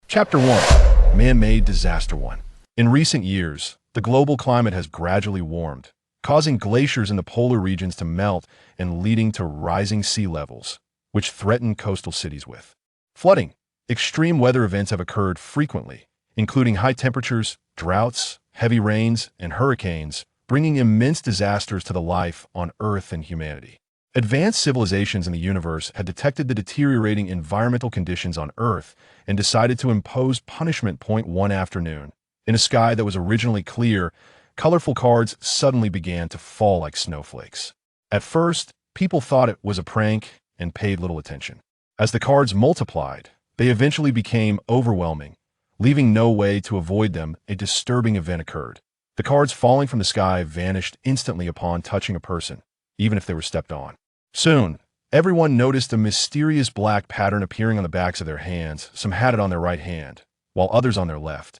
Chapter 1. Man-Made Disaster 1. In recent years, the global climate has gradually warmed, causing glaciers in the polar regions to melt and leading to rising sea levels, which threaten coastal cities with flooding. Extreme weather events have occurred frequently, including high temperatures, droughts, heavy rains, and hurricanes, bringing immense disasters to the life on Earth and humanity. Advanced civilizations in the universe had detected the deteriorating environmental conditions on Earth and decided to impose punishment. One afternoon, in a sky that was originally clear, colorful cards suddenly began to fall like snowflakes. At first, people thought it was a prank and paid little attention. As the cards multiplied, they eventually became overwhelming. Leaving no way to avoid them, a disturbing event occurred. The cards falling from the sky vanished instantly upon touching a person, even if they were stepped on. Soon, everyone noticed a mysterious black pattern appearing on the backs of their hands. Some had it on their right hand, while others on their left.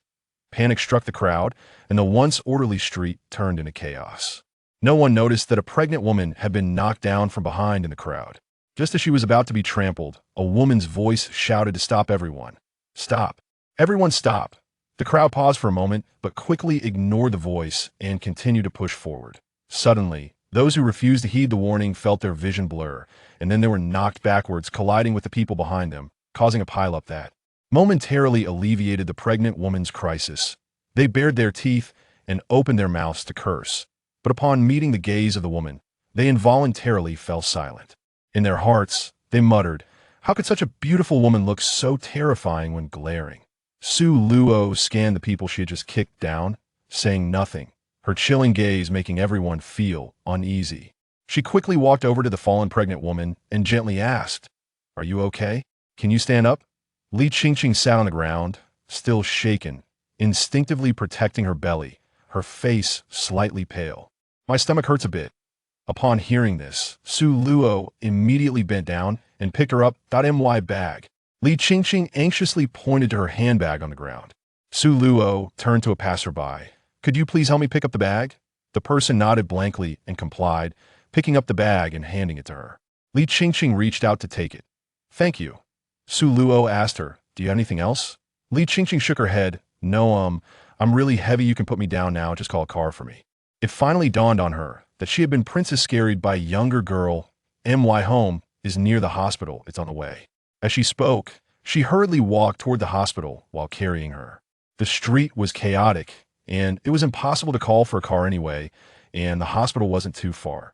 Panic struck the crowd, and the once orderly street turned into chaos. No one noticed that a pregnant woman had been knocked down from behind in the crowd. Just as she was about to be trampled, a woman's voice shouted to stop everyone. Stop. Everyone stop. The crowd paused for a moment, but quickly ignored the voice and continued to push forward. Suddenly, those who refused to heed the warning felt their vision blur, and then they were knocked backwards, colliding with the people behind them, causing a pileup that momentarily alleviated the pregnant woman's crisis. They bared their teeth and opened their mouths to curse, but upon meeting the gaze of the woman, they involuntarily fell silent. In their hearts, they muttered, "How could such a beautiful woman look so terrifying when glaring?" Su Luo scanned the people she had just kicked down, saying nothing, her chilling gaze making everyone feel uneasy. She quickly walked over to the fallen pregnant woman and gently asked, "Are you okay? Can you stand up?" Li Qingqing sat on the ground, still shaken, instinctively protecting her belly, her face slightly pale. "My stomach hurts a bit." Upon hearing this, Su Luo immediately bent down and picked her up. My bag. Li Qingqing anxiously pointed to her handbag on the ground. Su Luo turned to a passerby. "Could you please help me pick up the bag?" The person nodded blankly and complied, picking up the bag and handing it to her. Li Qingqing reached out to take it. "Thank you." Su Luo asked her, "Do you have anything else?" Li Qingqing shook her head. "No, I'm really heavy. You can put me down now. Just call a car for me." It finally dawned on her that she had been princess scarried by a younger girl. My home is near the hospital. It's on the way. As she spoke, she hurriedly walked toward the hospital while carrying her. The street was chaotic, and it was impossible to call for a car anyway, and the hospital wasn't too far.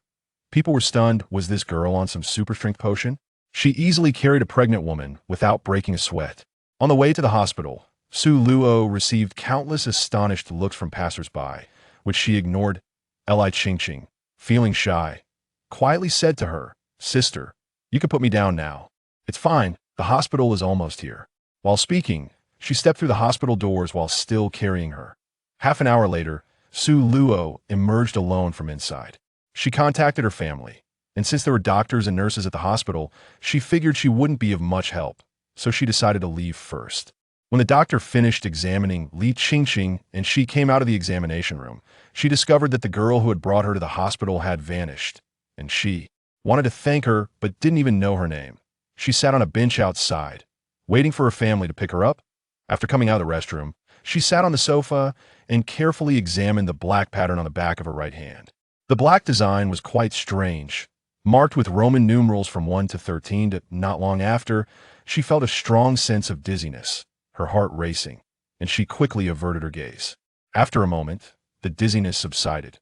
People were stunned. Was this girl on some super strength potion? She easily carried a pregnant woman without breaking a sweat. On the way to the hospital, Su Luo received countless astonished looks from passersby, which she ignored. Li Qingqing, feeling shy, quietly said to her, "Sister, you can put me down now. It's fine, the hospital is almost here." While speaking, she stepped through the hospital doors while still carrying her. Half an hour later, Su Luo emerged alone from inside. She contacted her family, and since there were doctors and nurses at the hospital, she figured she wouldn't be of much help, so she decided to leave first. When the doctor finished examining Li Qingqing and she came out of the examination room, she discovered that the girl who had brought her to the hospital had vanished, and she wanted to thank her but didn't even know her name. She sat on a bench outside, waiting for her family to pick her up. After coming out of the restroom, she sat on the sofa and carefully examined the black pattern on the back of her right hand. The black design was quite strange, marked with Roman numerals from 1 to 13. Not long after, she felt a strong sense of dizziness, her heart racing, and she quickly averted her gaze. After a moment, the dizziness subsided.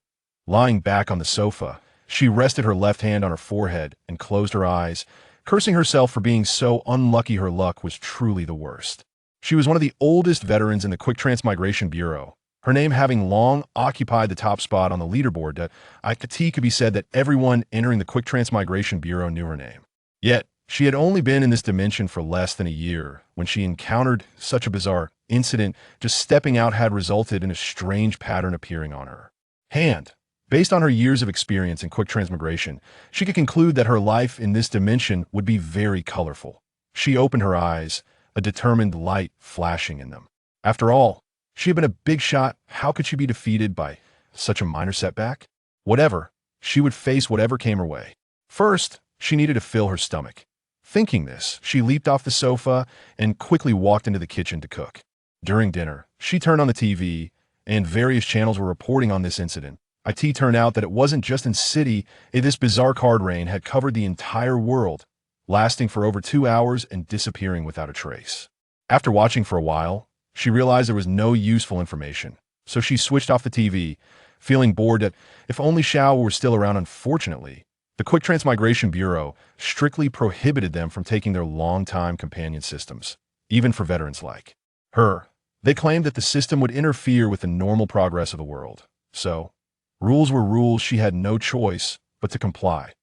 Lying back on the sofa, she rested her left hand on her forehead and closed her eyes, cursing herself for being so unlucky. Her luck was truly the worst. She was one of the oldest veterans in the Quick-Transmigration Bureau, her name having long occupied the top spot on the leaderboard. It could be said that everyone entering the Quick-Transmigration Bureau knew her name. Yet, she had only been in this dimension for less than a year when she encountered such a bizarre incident. Just stepping out had resulted in a strange pattern appearing on her hand. Based on her years of experience in quick transmigration, she could conclude that her life in this dimension would be very colorful. She opened her eyes, a determined light flashing in them. After all, she had been a big shot. How could she be defeated by such a minor setback? Whatever, she would face whatever came her way. First, she needed to fill her stomach. Thinking this, she leaped off the sofa and quickly walked into the kitchen to cook. During dinner, she turned on the TV, and various channels were reporting on this incident. It turned out that it wasn't just in city, this bizarre card rain had covered the entire world, lasting for over 2 hours and disappearing without a trace. After watching for a while, she realized there was no useful information, so she switched off the TV, feeling bored that if only Xiao were still around. Unfortunately, the Quick-Transmigration Bureau strictly prohibited them from taking their long-time companion systems, even for veterans like her. They claimed that the system would interfere with the normal progress of the world. So, rules were rules. She had no choice but to comply.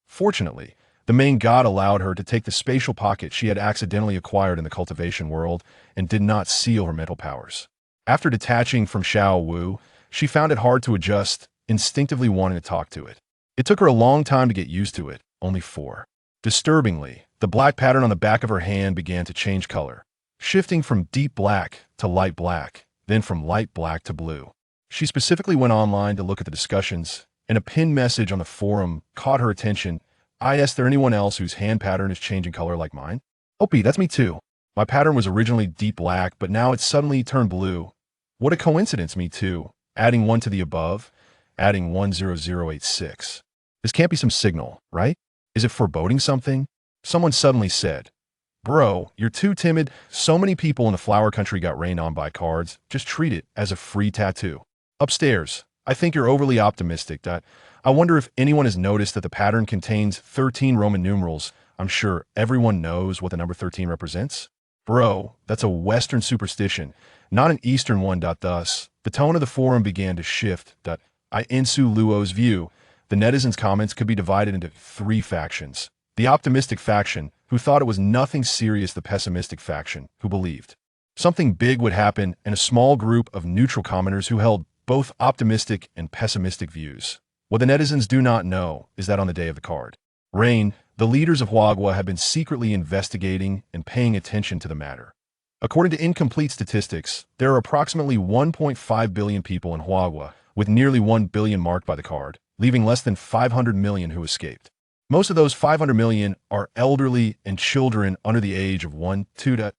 Fortunately, the main god allowed her to take the spatial pocket she had accidentally acquired in the cultivation world and did not seal her mental powers. After detaching from Xiao Wu, she found it hard to adjust, instinctively wanting to talk to it. It took her a long time to get used to it, only 4. Disturbingly, the black pattern on the back of her hand began to change color, shifting from deep black to light black, then from light black to blue. She specifically went online to look at the discussions, and a pinned message on the forum caught her attention. I asked there anyone else whose hand pattern is changing color like mine? Oh, that's me too. My pattern was originally deep black, but now it's suddenly turned blue. What a coincidence, me too. Adding 1 to the above, adding 10086. This can't be some signal, right? Is it foreboding something? Someone suddenly said, "Bro, you're too timid. So many people in the flower country got rained on by cards. Just treat it as a free tattoo." Upstairs, I think you're overly optimistic. I wonder if anyone has noticed that the pattern contains 13 Roman numerals. I'm sure everyone knows what the number 13 represents. Bro, that's a Western superstition, not an Eastern one. Thus, the tone of the forum began to shift. In Su Luo's view, the netizens' comments could be divided into 3 factions. The optimistic faction, who thought it was nothing serious; the pessimistic faction, who believed something big would happen; and a small group of neutral commenters who held both optimistic and pessimistic views. What the netizens do not know is that on the day of the card rain, the leaders of Huagua have been secretly investigating and paying attention to the matter. According to incomplete statistics, there are approximately 1.5 billion people in Huagua, with nearly 1 billion marked by the card, leaving less than 500 million who escaped. Most of those 500 million are elderly and children under the age of 1, 2.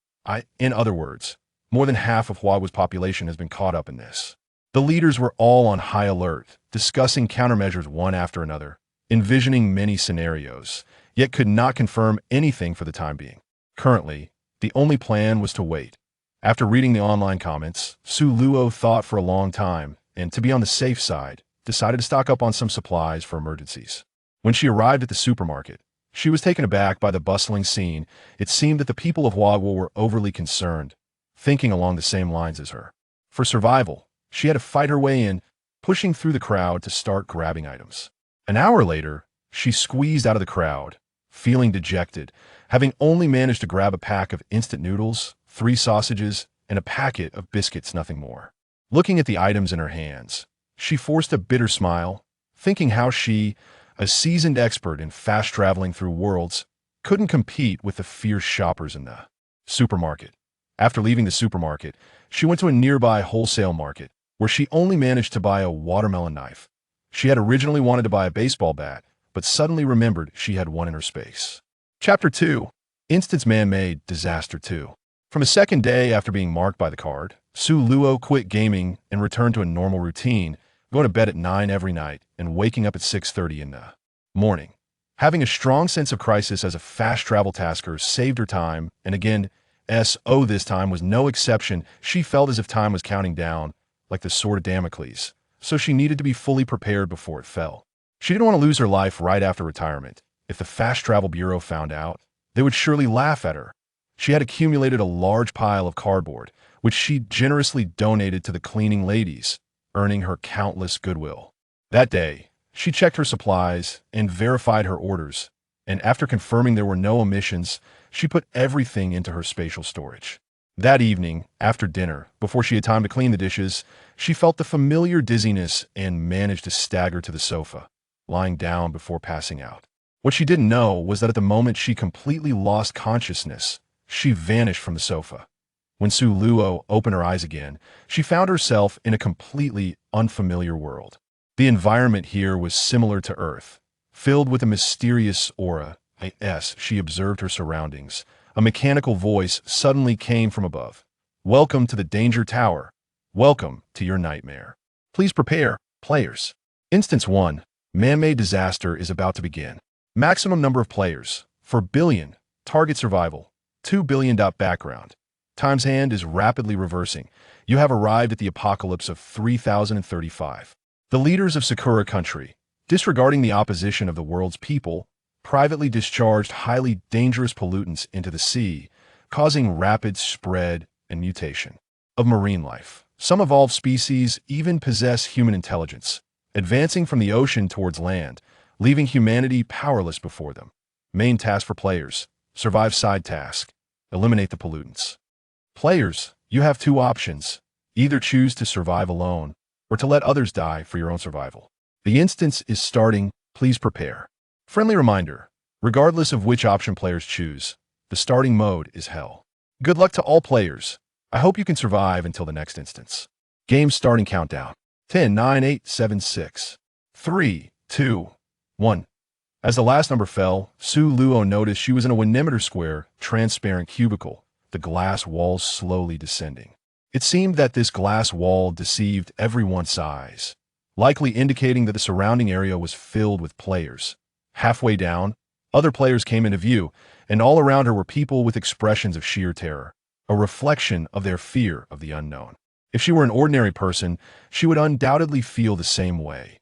In other words, more than half of Huagua's population has been caught up in this. The leaders were all on high alert, discussing countermeasures one after another, envisioning many scenarios, yet could not confirm anything for the time being. Currently, the only plan was to wait. After reading the online comments, Su Luo thought for a long time, and to be on the safe side, decided to stock up on some supplies for emergencies. When she arrived at the supermarket, she was taken aback by the bustling scene. It seemed that the people of Huagua were overly concerned, thinking along the same lines as her. For survival, she had to fight her way in, pushing through the crowd to start grabbing items. An hour later, she squeezed out of the crowd, feeling dejected, having only managed to grab a pack of instant noodles, 3 sausages, and a packet of biscuits, nothing more. Looking at the items in her hands, she forced a bitter smile, thinking how she, a seasoned expert in fast traveling through worlds, couldn't compete with the fierce shoppers in the supermarket. After leaving the supermarket, she went to a nearby wholesale market, where she only managed to buy a watermelon knife. She had originally wanted to buy a baseball bat, but suddenly remembered she had one in her space. Chapter 2. Instance Man-Made Disaster 2. From a second day after being marked by the card, Su Luo quit gaming and returned to a normal routine, going to bed at 9 every night and waking up at 6:30 in the morning. Having a strong sense of crisis as a fast travel tasker saved her time, and again, this time was no exception. She felt as if time was counting down, like the sword of Damocles, so she needed to be fully prepared before it fell. She didn't want to lose her life right after retirement. If the Fast Travel Bureau found out, they would surely laugh at her. She had accumulated a large pile of cardboard, which she generously donated to the cleaning ladies, earning her countless goodwill. That day, she checked her supplies and verified her orders, and after confirming there were no omissions, she put everything into her spatial storage. That evening, after dinner, before she had time to clean the dishes, she felt the familiar dizziness and managed to stagger to the sofa, lying down before passing out. What she didn't know was that at the moment she completely lost consciousness, she vanished from the sofa. When Su Luo opened her eyes again, she found herself in a completely unfamiliar world. The environment here was similar to Earth, filled with a mysterious aura, As she observed her surroundings, a mechanical voice suddenly came from above. Welcome to the Danger Tower. Welcome to your nightmare. Please prepare, players. Instance 1. Man-made disaster is about to begin. Maximum number of players. 4 billion. Target survival. 2 billion. Background. Time's hand is rapidly reversing. You have arrived at the apocalypse of 3035. The leaders of Sakura country, disregarding the opposition of the world's people, privately discharged highly dangerous pollutants into the sea, causing rapid spread and mutation of marine life. Some evolved species even possess human intelligence, advancing from the ocean towards land, leaving humanity powerless before them. Main task for players: survive. Side task: eliminate the pollutants. Players, you have two options. Either choose to survive alone, or to let others die for your own survival. The instance is starting. Please prepare. Friendly reminder: regardless of which option players choose, the starting mode is hell. Good luck to all players. I hope you can survive until the next instance. Game starting countdown. 10, 9, 8, 7, 6, 3, 2, 1. As the last number fell, Su Luo noticed she was in a 1-meter square, transparent cubicle, the glass walls slowly descending. It seemed that this glass wall deceived everyone's eyes, likely indicating that the surrounding area was filled with players. Halfway down, other players came into view, and all around her were people with expressions of sheer terror, a reflection of their fear of the unknown. If she were an ordinary person, she would undoubtedly feel the same way.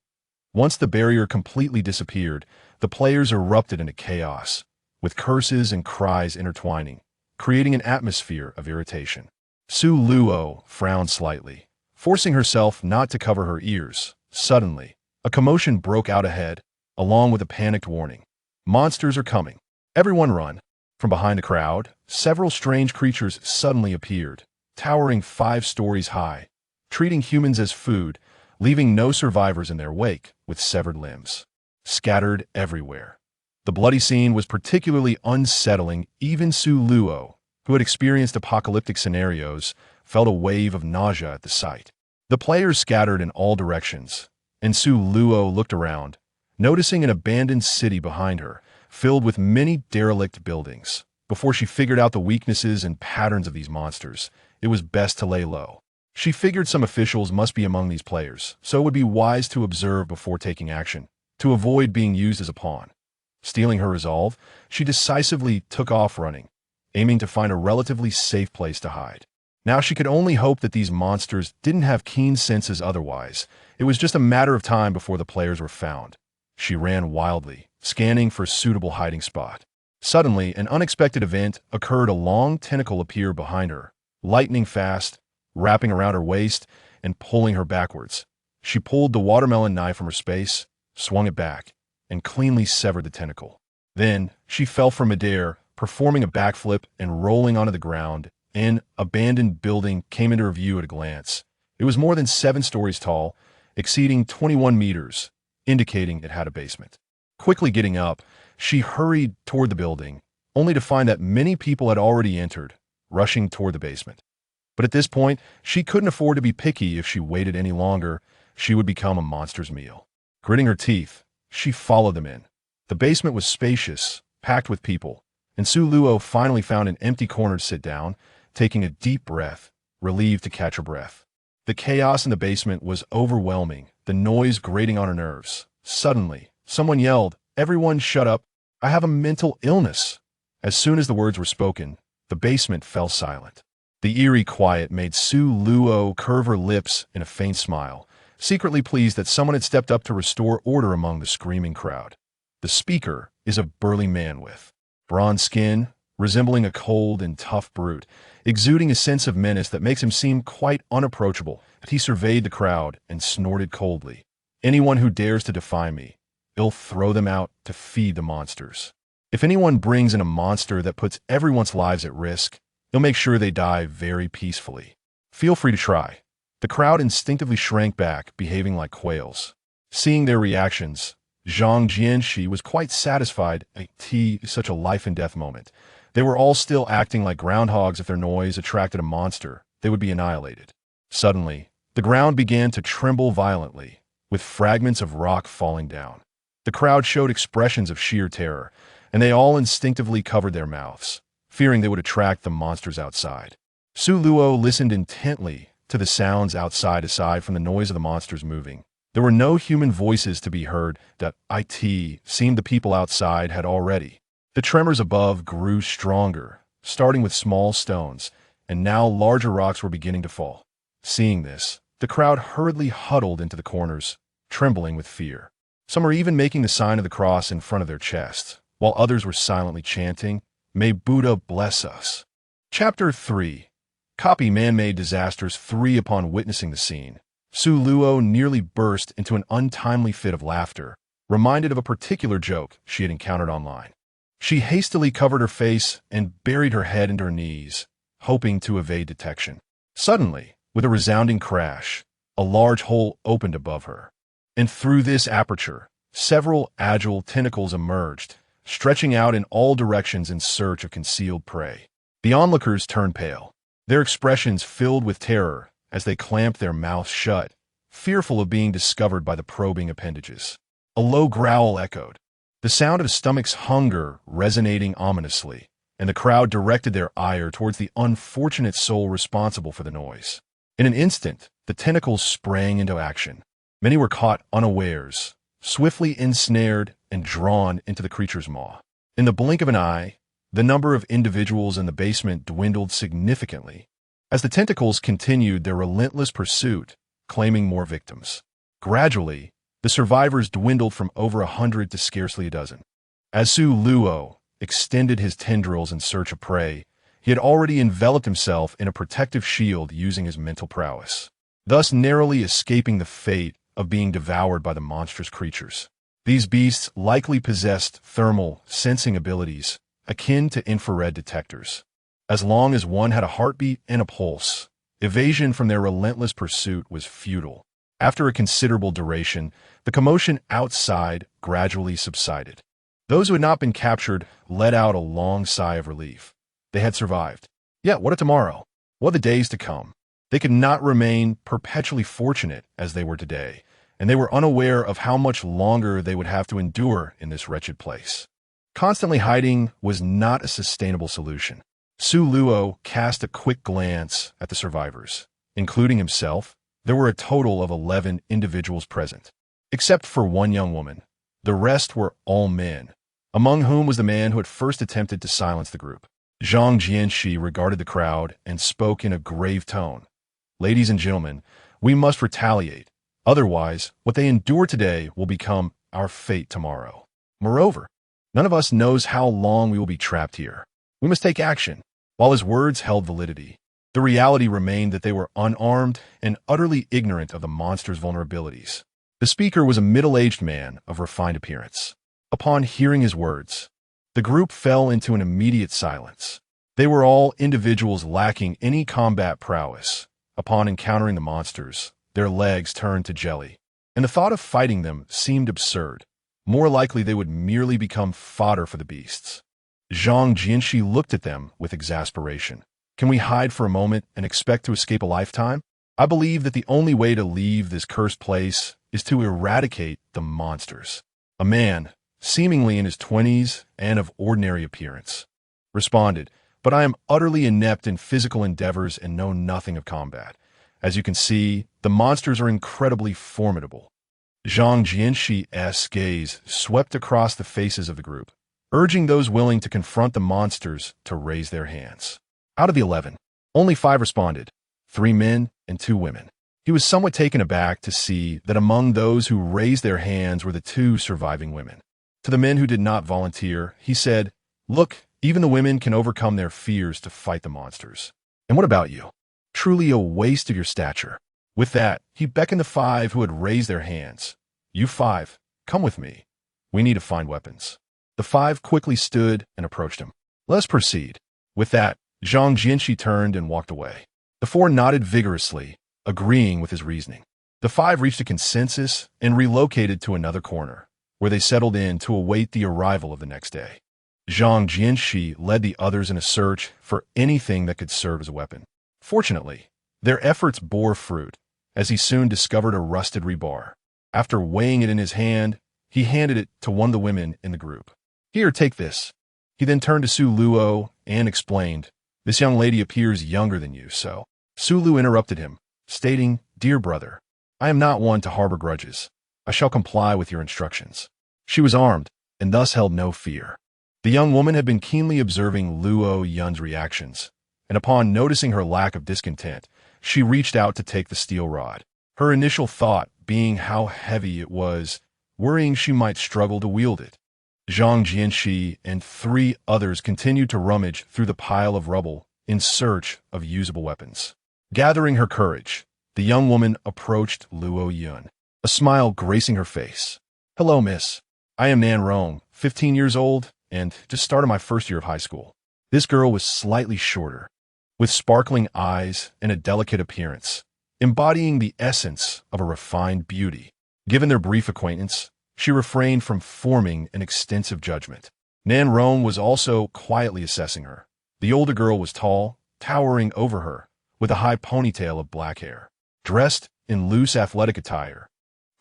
Once the barrier completely disappeared, the players erupted into chaos, with curses and cries intertwining, creating an atmosphere of irritation. Su Luo frowned slightly, forcing herself not to cover her ears. Suddenly, a commotion broke out ahead, along with a panicked warning. Monsters are coming. Everyone run. From behind the crowd, several strange creatures suddenly appeared, towering 5 stories high, treating humans as food, leaving no survivors in their wake, with severed limbs scattered everywhere. The bloody scene was particularly unsettling. Even Su Luo, who had experienced apocalyptic scenarios, felt a wave of nausea at the sight. The players scattered in all directions, and Su Luo looked around, noticing an abandoned city behind her, filled with many derelict buildings. Before she figured out the weaknesses and patterns of these monsters, it was best to lay low. She figured some officials must be among these players, so it would be wise to observe before taking action, to avoid being used as a pawn. Stealing her resolve, she decisively took off running, aiming to find a relatively safe place to hide. Now she could only hope that these monsters didn't have keen senses otherwise. It was just a matter of time before the players were found. She ran wildly, scanning for a suitable hiding spot. Suddenly, an unexpected event occurred. A long tentacle appeared behind her, lightning fast, wrapping around her waist and pulling her backwards. She pulled the watermelon knife from her space, swung it back, and cleanly severed the tentacle. Then, she fell from midair, performing a backflip and rolling onto the ground. An abandoned building came into her view at a glance. It was more than 7 stories tall, exceeding 21 meters, indicating it had a basement. Quickly getting up, she hurried toward the building, only to find that many people had already entered, rushing toward the basement. But at this point, she couldn't afford to be picky. If she waited any longer, she would become a monster's meal. Gritting her teeth, she followed them in. The basement was spacious, packed with people, and Su Luo finally found an empty corner to sit down, taking a deep breath, relieved to catch her breath. The chaos in the basement was overwhelming, the noise grating on her nerves. Suddenly, someone yelled, "Everyone shut up! I have a mental illness!" As soon as the words were spoken, the basement fell silent. The eerie quiet made Su Luo curve her lips in a faint smile, secretly pleased that someone had stepped up to restore order among the screaming crowd. The speaker is a burly man with bronze skin, resembling a cold and tough brute, exuding a sense of menace that makes him seem quite unapproachable. But he surveyed the crowd and snorted coldly. "Anyone who dares to defy me, I'll throw them out to feed the monsters. If anyone brings in a monster that puts everyone's lives at risk, I'll make sure they die very peacefully. Feel free to try." The crowd instinctively shrank back, behaving like quails. Seeing their reactions, Zhang Jianxi was quite satisfied. Such a life-and-death moment. They were all still acting like groundhogs. If their noise attracted a monster, they would be annihilated. Suddenly, the ground began to tremble violently, with fragments of rock falling down. The crowd showed expressions of sheer terror, and they all instinctively covered their mouths, fearing they would attract the monsters outside. Su Luo listened intently to the sounds outside aside from the noise of the monsters moving. There were no human voices to be heard. That it seemed the people outside had already. The tremors above grew stronger, starting with small stones, and now larger rocks were beginning to fall. Seeing this, the crowd hurriedly huddled into the corners, trembling with fear. Some were even making the sign of the cross in front of their chests, while others were silently chanting, "May Buddha bless us." Chapter 3. Copy Man-Made Disasters 3. Upon witnessing the scene, Su Luo nearly burst into an untimely fit of laughter, reminded of a particular joke she had encountered online. She hastily covered her face and buried her head into her knees, hoping to evade detection. Suddenly, with a resounding crash, a large hole opened above her, and through this aperture, several agile tentacles emerged, stretching out in all directions in search of concealed prey. The onlookers turned pale, their expressions filled with terror as they clamped their mouths shut, fearful of being discovered by the probing appendages. A low growl echoed, the sound of stomach's hunger resonating ominously, and the crowd directed their ire towards the unfortunate soul responsible for the noise. In an instant, the tentacles sprang into action. Many were caught unawares, swiftly ensnared and drawn into the creature's maw. In the blink of an eye, the number of individuals in the basement dwindled significantly as the tentacles continued their relentless pursuit, claiming more victims. Gradually, the survivors dwindled from over 100 to scarcely a dozen. As Su Luo extended his tendrils in search of prey, he had already enveloped himself in a protective shield using his mental prowess, thus narrowly escaping the fate of being devoured by the monstrous creatures. These beasts likely possessed thermal sensing abilities akin to infrared detectors. As long as one had a heartbeat and a pulse, evasion from their relentless pursuit was futile. After a considerable duration, the commotion outside gradually subsided. Those who had not been captured let out a long sigh of relief. They had survived. Yet, what of tomorrow? What of the days to come? They could not remain perpetually fortunate as they were today, and they were unaware of how much longer they would have to endure in this wretched place. Constantly hiding was not a sustainable solution. Su Luo cast a quick glance at the survivors. Including himself, there were a total of 11 individuals present. Except for one young woman, the rest were all men, among whom was the man who had first attempted to silence the group. Zhang Jianxi regarded the crowd and spoke in a grave tone. "Ladies and gentlemen, we must retaliate. Otherwise, what they endure today will become our fate tomorrow. Moreover, none of us knows how long we will be trapped here. We must take action." While his words held validity, the reality remained that they were unarmed and utterly ignorant of the monster's vulnerabilities. The speaker was a middle-aged man of refined appearance. Upon hearing his words, the group fell into an immediate silence. They were all individuals lacking any combat prowess. Upon encountering the monsters, their legs turned to jelly, and the thought of fighting them seemed absurd. More likely they would merely become fodder for the beasts. Zhang Jianxi looked at them with exasperation. "Can we hide for a moment and expect to escape a lifetime? I believe that the only way to leave this cursed place is to eradicate the monsters." A man, seemingly in his 20s and of ordinary appearance, responded, "But I am utterly inept in physical endeavors and know nothing of combat. As you can see, the monsters are incredibly formidable." Zhang Jianxi's gaze swept across the faces of the group, urging those willing to confront the monsters to raise their hands. Out of the 11, only 5 responded, 3 men and 2 women. He was somewhat taken aback to see that among those who raised their hands were the 2 surviving women. To the men who did not volunteer, he said, "Look, even the women can overcome their fears to fight the monsters. And what about you? Truly a waste of your stature." With that, he beckoned the 5 who had raised their hands. "You 5, come with me. We need to find weapons." The 5 quickly stood and approached him. "Let us proceed." With that, Zhang Jianxi turned and walked away. The 4 nodded vigorously, agreeing with his reasoning. The 5 reached a consensus and relocated to another corner, where they settled in to await the arrival of the next day. Zhang Jianxi led the others in a search for anything that could serve as a weapon. Fortunately, their efforts bore fruit, as he soon discovered a rusted rebar. After weighing it in his hand, he handed it to one of the women in the group. Here, take this. He then turned to Su Luo and explained, "This young lady appears younger than you, so." Su Lu interrupted him, stating, "Dear brother, I am not one to harbor grudges. I shall comply with your instructions." She was armed, and thus held no fear. The young woman had been keenly observing Luo Yun's reactions, and upon noticing her lack of discontent, she reached out to take the steel rod. Her initial thought being how heavy it was, worrying she might struggle to wield it. Zhang Jianxi and 3 others continued to rummage through the pile of rubble in search of usable weapons. Gathering her courage, the young woman approached Luo Yun, a smile gracing her face. "Hello, miss. I am Nan Rong, 15 years old, and just started my first year of high school." This girl was slightly shorter, with sparkling eyes and a delicate appearance, embodying the essence of a refined beauty. Given their brief acquaintance, she refrained from forming an extensive judgment. Nan Rong was also quietly assessing her. The older girl was tall, towering over her, with a high ponytail of black hair. Dressed in loose athletic attire,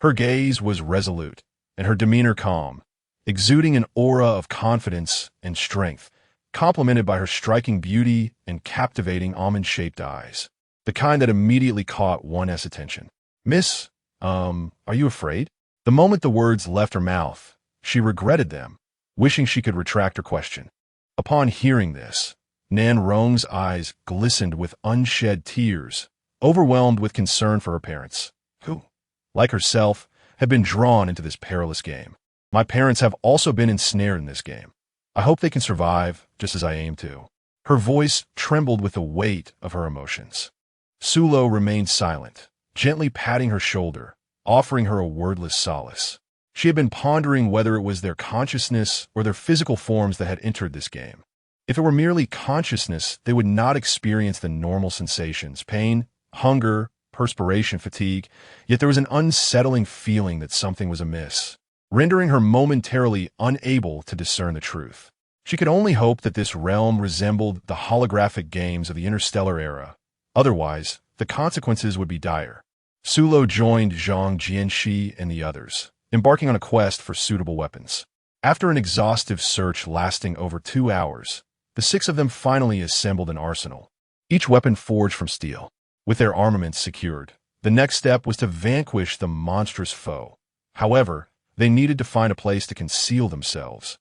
her gaze was resolute and her demeanor calm, exuding an aura of confidence and strength, complemented by her striking beauty and captivating almond-shaped eyes, the kind that immediately caught one's attention. "Miss, are you afraid?" The moment the words left her mouth, she regretted them, wishing she could retract her question. Upon hearing this, Nan Rong's eyes glistened with unshed tears, overwhelmed with concern for her parents, who, like herself, had been drawn into this perilous game. "My parents have also been ensnared in this game. I hope they can survive, just as I aim to." Her voice trembled with the weight of her emotions. Su Lo remained silent, gently patting her shoulder, offering her a wordless solace. She had been pondering whether it was their consciousness or their physical forms that had entered this game. If it were merely consciousness, they would not experience the normal sensations, pain, hunger, perspiration, fatigue, yet there was an unsettling feeling that something was amiss, rendering her momentarily unable to discern the truth. She could only hope that this realm resembled the holographic games of the interstellar era. Otherwise, the consequences would be dire. Su Lo joined Zhang Jianxi and the others, embarking on a quest for suitable weapons. After an exhaustive search lasting over 2 hours, the 6 of them finally assembled an arsenal, each weapon forged from steel. With their armaments secured, the next step was to vanquish the monstrous foe. However, they needed to find a place to conceal themselves,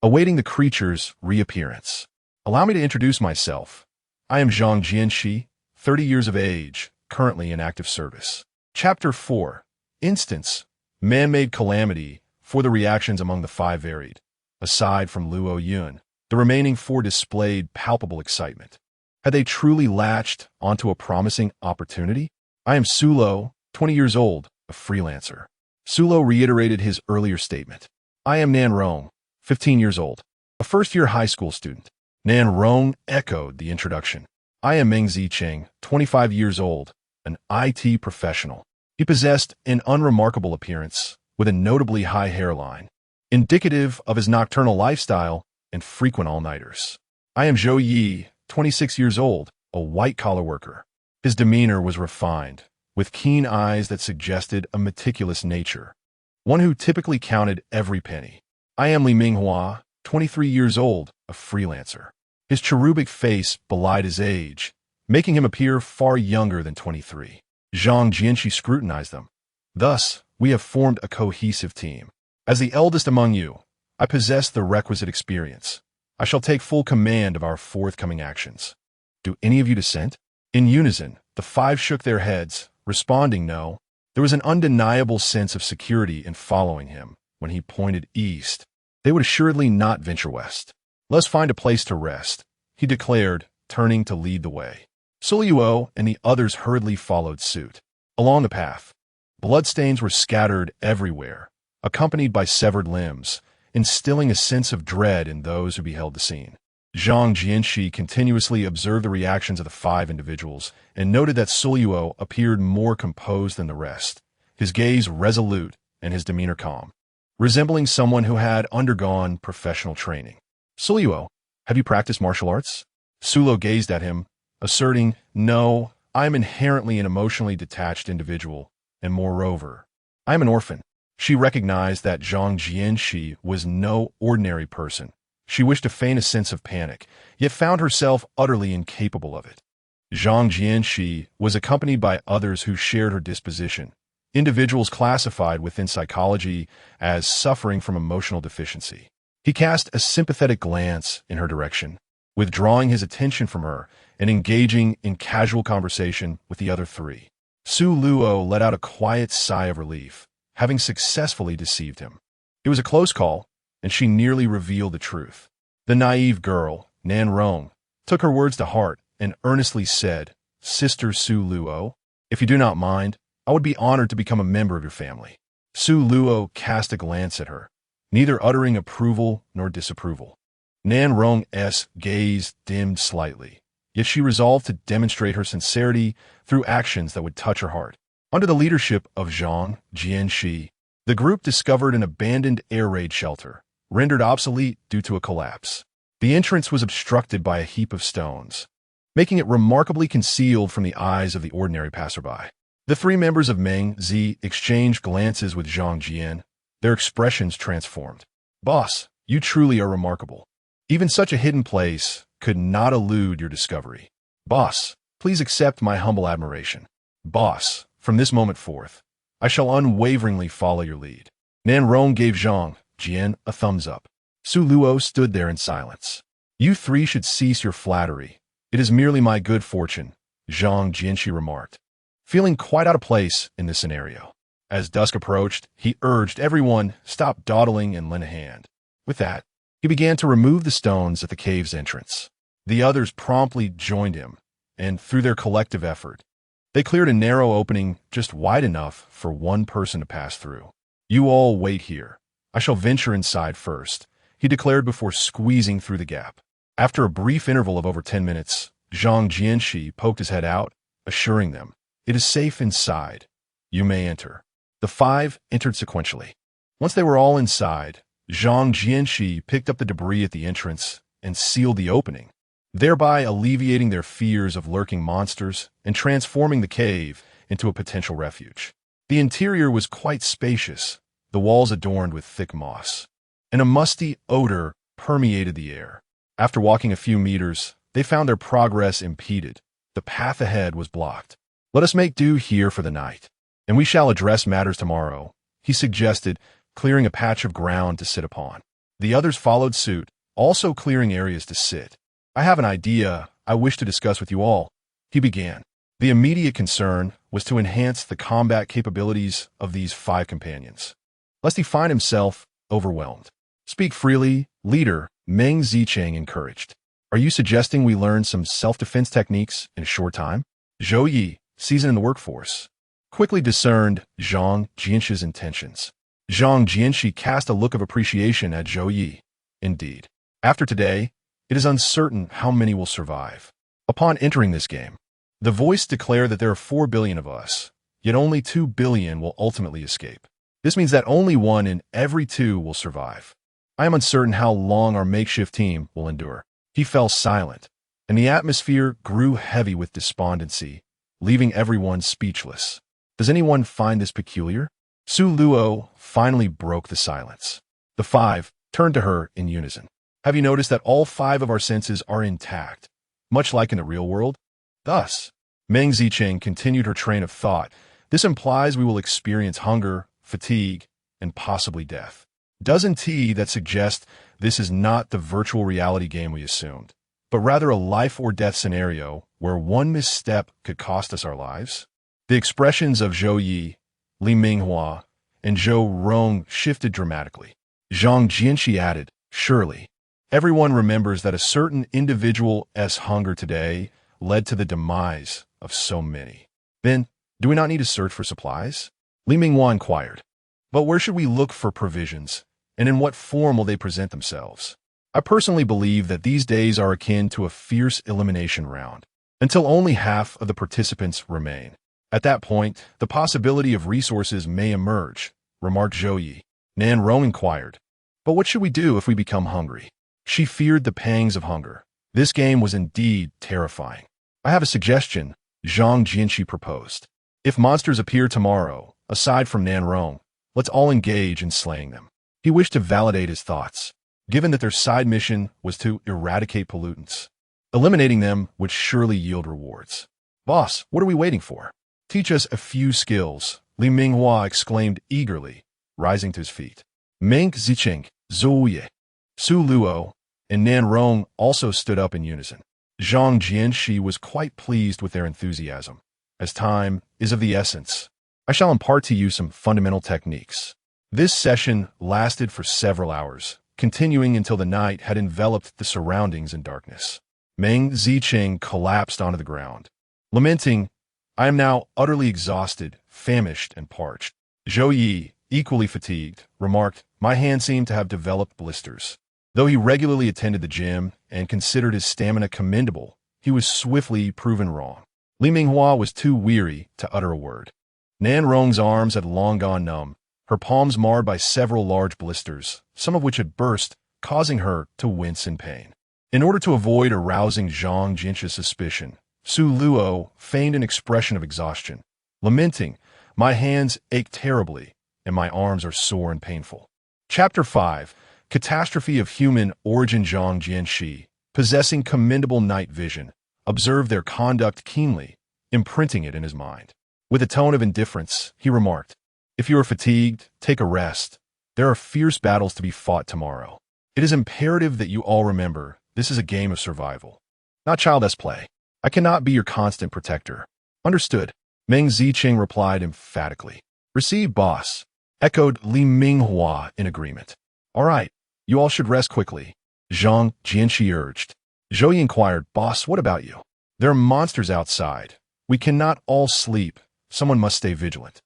awaiting the creature's reappearance. "Allow me to introduce myself. I am Zhang Jianxi, 30 years of age, currently in active service." Chapter 4. Instance. Man-made calamity. For the reactions among the 5 varied. Aside from Luo Yun, the remaining 4 displayed palpable excitement. Had they truly latched onto a promising opportunity? "I am Su Lo, 20 years old, a freelancer." Su Lo reiterated his earlier statement. "I am Nan Rong, 15 years old, a first-year high school student." Nan Rong echoed the introduction. "I am Meng Zicheng, 25 years old, an IT professional." He possessed an unremarkable appearance, with a notably high hairline, indicative of his nocturnal lifestyle and frequent all-nighters. "I am Zhou Yi, 26 years old, a white-collar worker." His demeanor was refined, with keen eyes that suggested a meticulous nature, one who typically counted every penny. "I am Li Minghua, 23 years old, a freelancer." His cherubic face belied his age, making him appear far younger than 23. Zhang Jianxi scrutinized them. "Thus, we have formed a cohesive team. As the eldest among you, I possess the requisite experience. I shall take full command of our forthcoming actions. Do any of you dissent?" In unison, the 5 shook their heads, responding no. There was an undeniable sense of security in following him. When he pointed east, they would assuredly not venture west. "Let's find a place to rest," he declared, turning to lead the way. Sulio and the others hurriedly followed suit. Along the path, bloodstains were scattered everywhere, accompanied by severed limbs, instilling a sense of dread in those who beheld the scene. Zhang Jianxi continuously observed the reactions of the 5 individuals and noted that Sulio appeared more composed than the rest, his gaze resolute and his demeanor calm, resembling someone who had undergone professional training. "Sulio, have you practiced martial arts?" Sulo gazed at him, asserting, "No, I am inherently an emotionally detached individual, and moreover, I am an orphan." She recognized that Zhang Jianxi was no ordinary person. She wished to feign a sense of panic, yet found herself utterly incapable of it. Zhang Jianxi was accompanied by others who shared her disposition, individuals classified within psychology as suffering from emotional deficiency. He cast a sympathetic glance in her direction, withdrawing his attention from her and engaging in casual conversation with the other three. Su Luo let out a quiet sigh of relief, having successfully deceived him. It was a close call, and she nearly revealed the truth. The naive girl, Nan Rong, took her words to heart and earnestly said, "Sister Su Luo, if you do not mind, I would be honored to become a member of your family." Su Luo cast a glance at her, neither uttering approval nor disapproval. Nan Rong's gaze dimmed slightly, yet she resolved to demonstrate her sincerity through actions that would touch her heart. Under the leadership of Zhang Jianxi, the group discovered an abandoned air raid shelter, rendered obsolete due to a collapse. The entrance was obstructed by a heap of stones, making it remarkably concealed from the eyes of the ordinary passerby. The three members of Meng Zi exchanged glances with Zhang Jian, their expressions transformed. "Boss, you truly are remarkable. Even such a hidden place could not elude your discovery. Boss, please accept my humble admiration. Boss, from this moment forth, I shall unwaveringly follow your lead." Nan Rong gave Zhang Jian a thumbs up. Su Luo stood there in silence. "You three should cease your flattery. It is merely my good fortune," Zhang Jianxi remarked, feeling quite out of place in this scenario. As dusk approached, he urged everyone stop dawdling and lend a hand. With that, he began to remove the stones at the cave's entrance. The others promptly joined him, and through their collective effort, they cleared a narrow opening just wide enough for one person to pass through. "You all wait here. I shall venture inside first," he declared before squeezing through the gap. After a brief interval of over 10 minutes, Zhang Jianxi poked his head out, assuring them, "It is safe inside. You may enter." The five entered sequentially. Once they were all inside, Zhang Jianxi picked up the debris at the entrance and sealed the opening, thereby alleviating their fears of lurking monsters and transforming the cave into a potential refuge. The interior was quite spacious, the walls adorned with thick moss, and a musty odor permeated the air. After walking a few meters, they found their progress impeded. The path ahead was blocked. "Let us make do here for the night, and we shall address matters tomorrow," he suggested, clearing a patch of ground to sit upon. The others followed suit, also clearing areas to sit. "I have an idea I wish to discuss with you all," he began. The immediate concern was to enhance the combat capabilities of these five companions, lest he find himself overwhelmed. "Speak freely, leader," Meng Zicheng encouraged. "Are you suggesting we learn some self-defense techniques in a short time?" Zhou Yi, seasoned in the workforce, quickly discerned Zhang Jianxi's intentions. Zhang Jianxi cast a look of appreciation at Zhou Yi. "Indeed. After today, it is uncertain how many will survive. Upon entering this game, the voice declared that there are 4 billion of us, yet only 2 billion will ultimately escape. This means that only 1 in every 2 will survive. I am uncertain how long our makeshift team will endure." He fell silent, and the atmosphere grew heavy with despondency, leaving everyone speechless. "Does anyone find this peculiar?" Su Luo finally broke the silence. The five turned to her in unison. "Have you noticed that all 5 of our senses are intact, much like in the real world? Thus," Meng Zicheng continued her train of thought, "this implies we will experience hunger, fatigue, and possibly death. Doesn't that suggest this is not the virtual reality game we assumed, but rather a life or death scenario where one misstep could cost us our lives?" The expressions of Zhou Yi, Li Minghua, and Zhou Rong shifted dramatically. Zhang Jianxi added, "Surely, everyone remembers that a certain individual's hunger today led to the demise of so many. Then, do we not need to search for supplies?" Li Minghua inquired. "But where should we look for provisions, and in what form will they present themselves? I personally believe that these days are akin to a fierce elimination round, until only half of the participants remain. At that point, the possibility of resources may emerge," remarked Zhou Yi. Nan Rong inquired, "But what should we do if we become hungry?" She feared the pangs of hunger. This game was indeed terrifying. "I have a suggestion," Zhang Jianxi proposed. "If monsters appear tomorrow, aside from Nan Rong, Let's all engage in slaying them. He wished to validate his thoughts, given that their side mission was to eradicate pollutants. Eliminating them would surely yield rewards. Boss, what are we waiting for? Teach us a few skills, Li Minghua exclaimed eagerly, rising to his feet. Meng Zicheng, Zhou Ye, Su Luo, and Nan Rong also stood up in unison. Zhang Jianxi was quite pleased with their enthusiasm. As time is of the essence, I shall impart to you some fundamental techniques. This session lasted for several hours, continuing until the night had enveloped the surroundings in darkness. Meng Zicheng collapsed onto the ground, lamenting, "I am now utterly exhausted, famished, and parched." Zhou Yi, equally fatigued, remarked, "My hands seem to have developed blisters." Though he regularly attended the gym and considered his stamina commendable, he was swiftly proven wrong. Li Minghua was too weary to utter a word. Nan Rong's arms had long gone numb, her palms marred by several large blisters, some of which had burst, causing her to wince in pain. In order to avoid arousing Zhang Jianxi's suspicion, Su Luo feigned an expression of exhaustion, lamenting, "My hands ache terribly, and my arms are sore and painful." Chapter 5. Catastrophe of Human Origin. Zhang Jianxi, possessing commendable night vision, observed their conduct keenly, imprinting it in his mind. With a tone of indifference, he remarked, "If you are fatigued, take a rest. There are fierce battles to be fought tomorrow. It is imperative that you all remember this is a game of survival, not child's play. I cannot be your constant protector." "Understood," Meng Zicheng replied emphatically. "Received, boss," echoed Li Minghua in agreement. "All right, you all should rest quickly," Zhang Jianxi urged. Zhou Yi inquired, "Boss, what about you?" "There are monsters outside. We cannot all sleep. Someone must stay vigilant."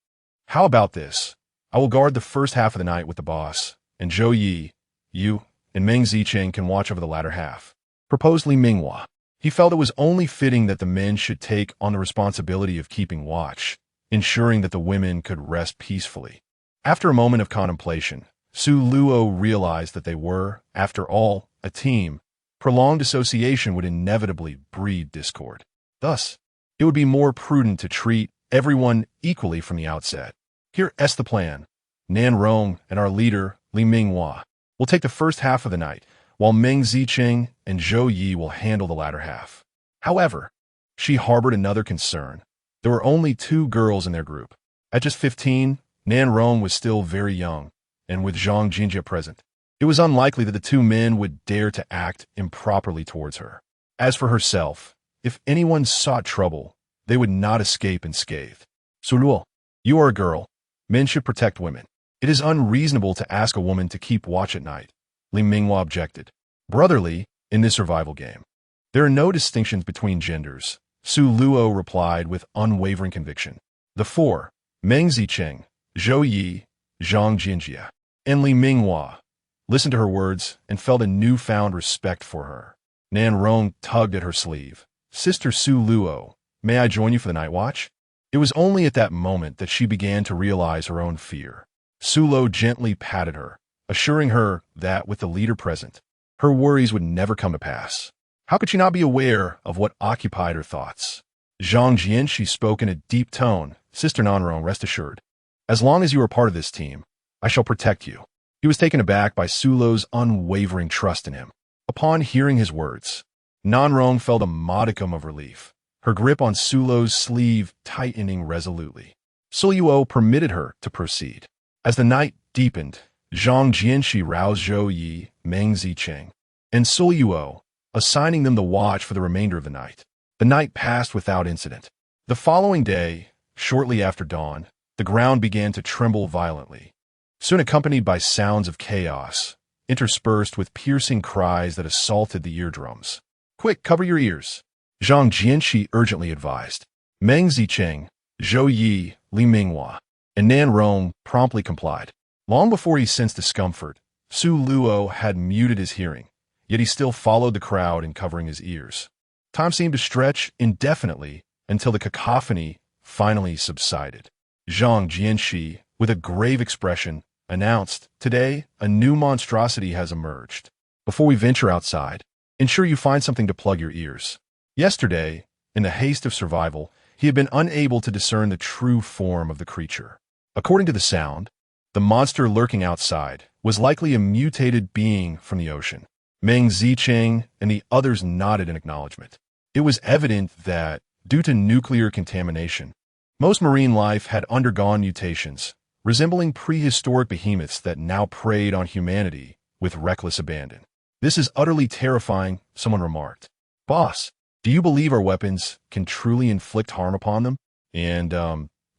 "How about this? I will guard the first half of the night with the boss, and Zhou Yi, you, and Meng Zicheng can watch over the latter half," proposed Li Minghua. He felt it was only fitting that the men should take on the responsibility of keeping watch, ensuring that the women could rest peacefully. After a moment of contemplation, Su Luo realized that they were, after all, a team. Prolonged association would inevitably breed discord. Thus, it would be more prudent to treat everyone equally from the outset. Here's the plan. Nan Rong and our leader, Li Minghua, will take the first half of the night, while Meng Zicheng and Zhou Yi will handle the latter half. However, she harbored another concern. There were only 2 girls in their group. At just 15, Nan Rong was still very young, and with Zhang Jinjia present, it was unlikely that the 2 men would dare to act improperly towards her. As for herself, if anyone sought trouble, they would not escape unscathed. "Su Luo, you are a girl. Men should protect women. It is unreasonable to ask a woman to keep watch at night," Li Minghua objected. "Brotherly, in this survival game, there are no distinctions between genders," Su Luo replied with unwavering conviction. The 4, Meng Zicheng, Zhou Yi, Zhang Jinjia, and Li Minghua, listened to her words and felt a newfound respect for her. Nan Rong tugged at her sleeve. "Sister Su Luo, may I join you for the night watch?" It was only at that moment that she began to realize her own fear. Su Luo gently patted her, assuring her that with the leader present, her worries would never come to pass. How could she not be aware of what occupied her thoughts? Zhang Jianxi spoke in a deep tone. "Sister Nan Rong, rest assured. As long as you are part of this team, I shall protect you." He was taken aback by Su Luo's unwavering trust in him. Upon hearing his words, Nan Rong felt a modicum of relief, her grip on Su Luo's sleeve tightening resolutely. Su Luo permitted her to proceed. As the night deepened, Zhang Jianxi roused Zhou Yi, Meng Zicheng, and Su Luo, assigning them the watch for the remainder of the night. The night passed without incident. The following day, shortly after dawn, the ground began to tremble violently, soon accompanied by sounds of chaos, interspersed with piercing cries that assaulted the eardrums. "Quick, cover your ears," Zhang Jianxi urgently advised. Meng Zicheng, Zhou Yi, Li Minghua, and Nan Rong promptly complied. Long before he sensed discomfort, Su Luo had muted his hearing, yet he still followed the crowd in covering his ears. Time seemed to stretch indefinitely until the cacophony finally subsided. Zhang Jianxi, with a grave expression, announced, "Today, a new monstrosity has emerged. Before we venture outside, ensure you find something to plug your ears." Yesterday, in the haste of survival, he had been unable to discern the true form of the creature. According to the sound, The monster lurking outside was likely a mutated being from the ocean. Meng Zicheng and the others nodded in acknowledgement. It was evident that, due to nuclear contamination, most marine life had undergone mutations, resembling prehistoric behemoths that now preyed on humanity with reckless abandon. "This is utterly terrifying," someone remarked. "Boss, do you believe our weapons can truly inflict harm upon them? And,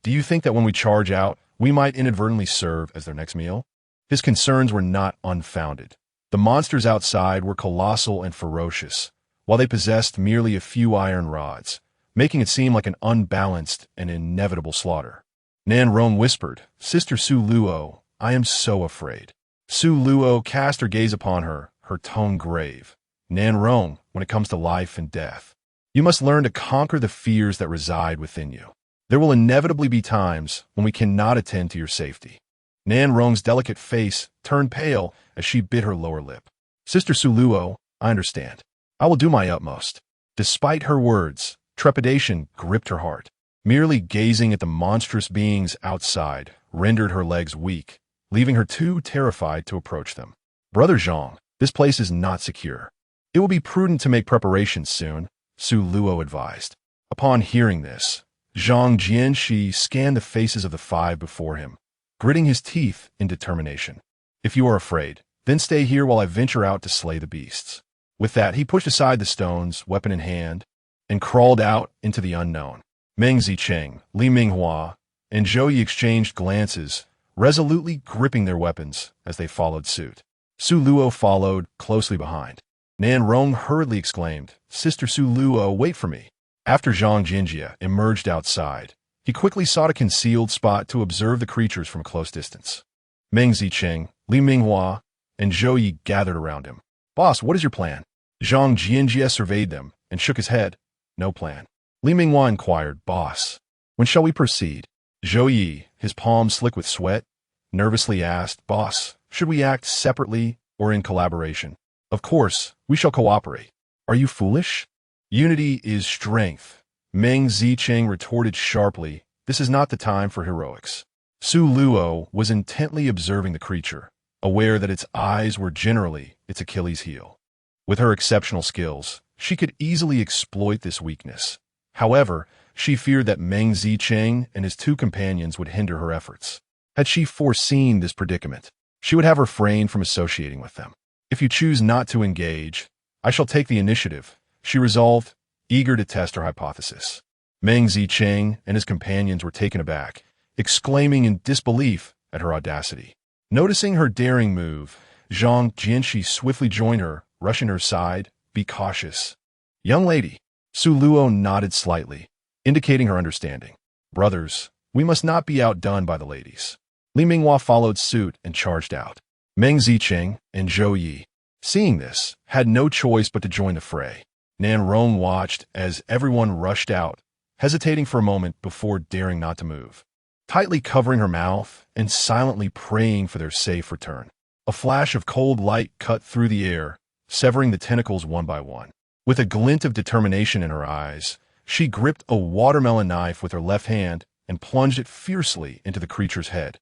do you think that when we charge out, we might inadvertently serve as their next meal?" His concerns were not unfounded. The monsters outside were colossal and ferocious, while they possessed merely a few iron rods, making it seem like an unbalanced and inevitable slaughter. Nan Rong whispered, "Sister Su Luo, I am so afraid." Su Luo cast her gaze upon her, her tone grave. "Nan Rong, when it comes to life and death, you must learn to conquer the fears that reside within you. There will inevitably be times when we cannot attend to your safety." Nan Rong's delicate face turned pale as she bit her lower lip. "Sister Su Luo, I understand. I will do my utmost." Despite her words, trepidation gripped her heart. Merely gazing at the monstrous beings outside rendered her legs weak, leaving her too terrified to approach them. "Brother Zhang, this place is not secure. It will be prudent to make preparations soon," Su Luo advised. Upon hearing this, Zhang Jianxi scanned the faces of the five before him, gritting his teeth in determination. "If you are afraid, then stay here while I venture out to slay the beasts." With that, he pushed aside the stones, weapon in hand, and crawled out into the unknown. Meng Zicheng, Li Minghua, and Zhou Yi exchanged glances, resolutely gripping their weapons as they followed suit. Su Luo followed closely behind. Nan Rong hurriedly exclaimed, "Sister Su Luo, wait for me." After Zhang Jinjia emerged outside, he quickly sought a concealed spot to observe the creatures from a close distance. Meng Zicheng, Li Minghua, and Zhou Yi gathered around him. "Boss, what is your plan?" Zhang Jinjia surveyed them and shook his head. "No plan." Li Minghua inquired, "Boss, when shall we proceed?" Zhou Yi, his palms slick with sweat, nervously asked, "Boss, should we act separately or in collaboration?" "Of course, we shall cooperate." "Are you foolish?" "Unity is strength," Meng Zicheng retorted sharply. "This is not the time for heroics." Su Luo was intently observing the creature, aware that its eyes were generally its Achilles heel. With her exceptional skills, she could easily exploit this weakness. However, she feared that Meng Zicheng and his two companions would hinder her efforts. Had she foreseen this predicament, she would have refrained from associating with them. "If you choose not to engage, I shall take the initiative," she resolved, eager to test her hypothesis. Meng Zicheng and his companions were taken aback, exclaiming in disbelief at her audacity. Noticing her daring move, Zhang Jianxi swiftly joined her, rushing her side. "Be cautious." "Young lady." Su Luo nodded slightly, indicating her understanding. "Brothers, we must not be outdone by the ladies." Li Minghua followed suit and charged out. Meng Zicheng and Zhou Yi, seeing this, had no choice but to join the fray. Nan Rong watched as everyone rushed out, hesitating for a moment before daring not to move, tightly covering her mouth and silently praying for their safe return. A flash of cold light cut through the air, severing the tentacles one by one. With a glint of determination in her eyes, she gripped a watermelon knife with her left hand and plunged it fiercely into the creature's head,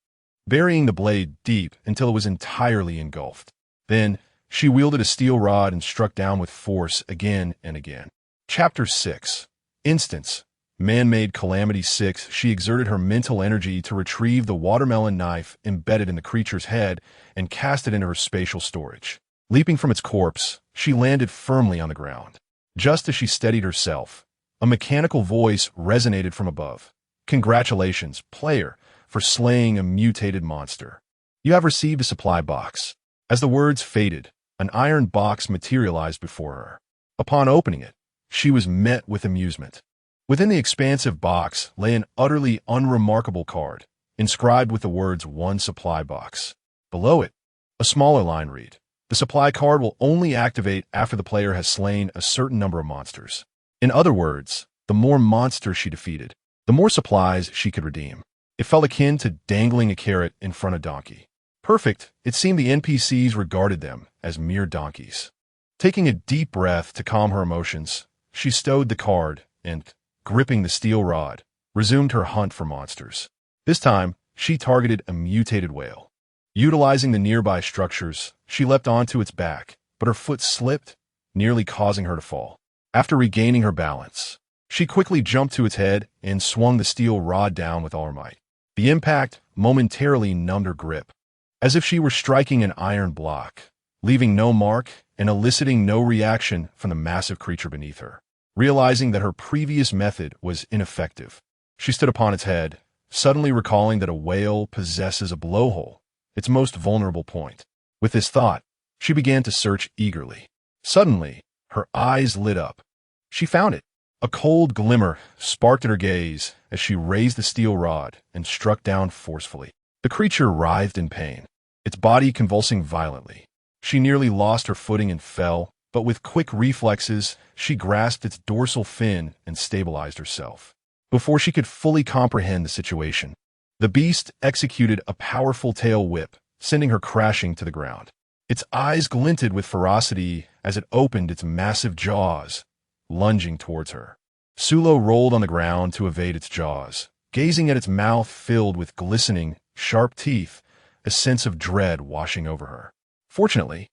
burying the blade deep until it was entirely engulfed. Then, she wielded a steel rod and struck down with force again and again. Chapter 6. Instance. Man-made calamity 6. She exerted her mental energy to retrieve the watermelon knife embedded in the creature's head and cast it into her spatial storage. Leaping from its corpse, she landed firmly on the ground. Just as she steadied herself, a mechanical voice resonated from above. "Congratulations, player, for slaying a mutated monster. You have received a supply box." As the words faded, an iron box materialized before her. Upon opening it, she was met with amusement. Within the expansive box lay an utterly unremarkable card, inscribed with the words "One supply box." Below it, a smaller line read, "The supply card will only activate after the player has slain a certain number of monsters." In other words, the more monsters she defeated, the more supplies she could redeem. It felt akin to dangling a carrot in front of a donkey. Perfect, it seemed the NPCs regarded them as mere donkeys. Taking a deep breath to calm her emotions, she stowed the card and, gripping the steel rod, resumed her hunt for monsters. This time, she targeted a mutated whale. Utilizing the nearby structures, she leapt onto its back, but her foot slipped, nearly causing her to fall. After regaining her balance, she quickly jumped to its head and swung the steel rod down with all her might. The impact momentarily numbed her grip, as if she were striking an iron block, leaving no mark and eliciting no reaction from the massive creature beneath her. Realizing that her previous method was ineffective, she stood upon its head, suddenly recalling that a whale possesses a blowhole, its most vulnerable point. With this thought, she began to search eagerly. Suddenly, her eyes lit up. She found it. A cold glimmer sparked at her gaze as she raised the steel rod and struck down forcefully. The creature writhed in pain, its body convulsing violently. She nearly lost her footing and fell, but with quick reflexes, she grasped its dorsal fin and stabilized herself. Before she could fully comprehend the situation, the beast executed a powerful tail whip, sending her crashing to the ground. Its eyes glinted with ferocity as it opened its massive jaws, lunging towards her. Sulo rolled on the ground to evade its jaws, gazing at its mouth filled with glistening, sharp teeth, a sense of dread washing over her. Fortunately,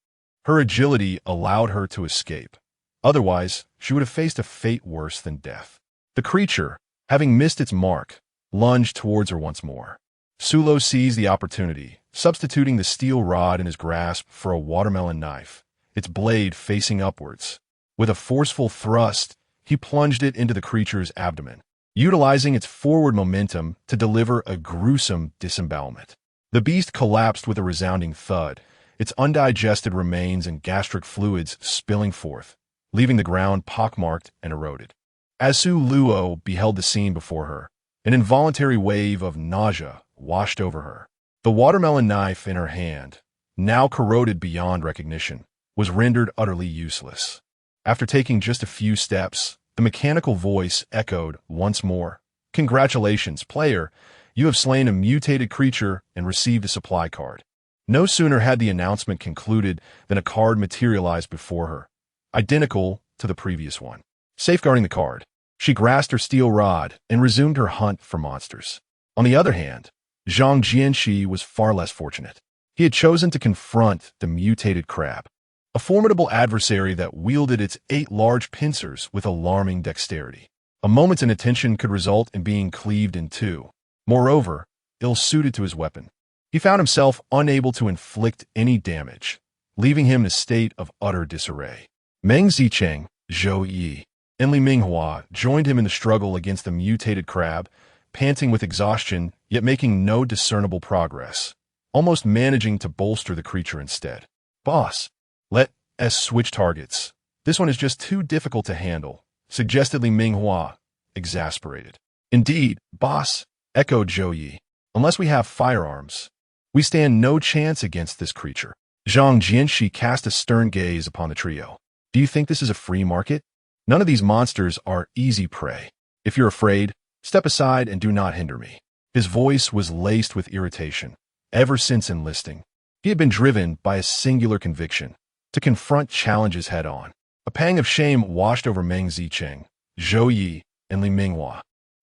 her agility allowed her to escape. Otherwise, she would have faced a fate worse than death. The creature, having missed its mark, lunged towards her once more. Sulo seized the opportunity, substituting the steel rod in his grasp for a watermelon knife, its blade facing upwards. With a forceful thrust, he plunged it into the creature's abdomen, utilizing its forward momentum to deliver a gruesome disembowelment. The beast collapsed with a resounding thud, its undigested remains and gastric fluids spilling forth, leaving the ground pockmarked and eroded. As Luo beheld the scene before her, an involuntary wave of nausea washed over her. The watermelon knife in her hand, now corroded beyond recognition, was rendered utterly useless. After taking just a few steps, the mechanical voice echoed once more, "Congratulations, player! You have slain a mutated creature and received a supply card." No sooner had the announcement concluded than a card materialized before her, identical to the previous one. Safeguarding the card, she grasped her steel rod and resumed her hunt for monsters. On the other hand, Zhang Jianxi was far less fortunate. He had chosen to confront the mutated crab, a formidable adversary that wielded its 8 large pincers with alarming dexterity. A moment's inattention could result in being cleaved in two. Moreover, ill-suited to his weapon, he found himself unable to inflict any damage, leaving him in a state of utter disarray. Meng Zicheng, Zhou Yi, and Li Minghua joined him in the struggle against the mutated crab, panting with exhaustion, yet making no discernible progress, almost managing to bolster the creature instead. "Boss, let us switch targets. This one is just too difficult to handle," suggested Li Minghua, exasperated. "Indeed, boss," echoed Zhou Yi. "Unless we have firearms, we stand no chance against this creature." Zhang Jianxi cast a stern gaze upon the trio. "Do you think this is a free market? None of these monsters are easy prey. If you're afraid, step aside and do not hinder me." His voice was laced with irritation. Ever since enlisting, he had been driven by a singular conviction: to confront challenges head-on. A pang of shame washed over Meng Zicheng, Zhou Yi, and Li Minghua.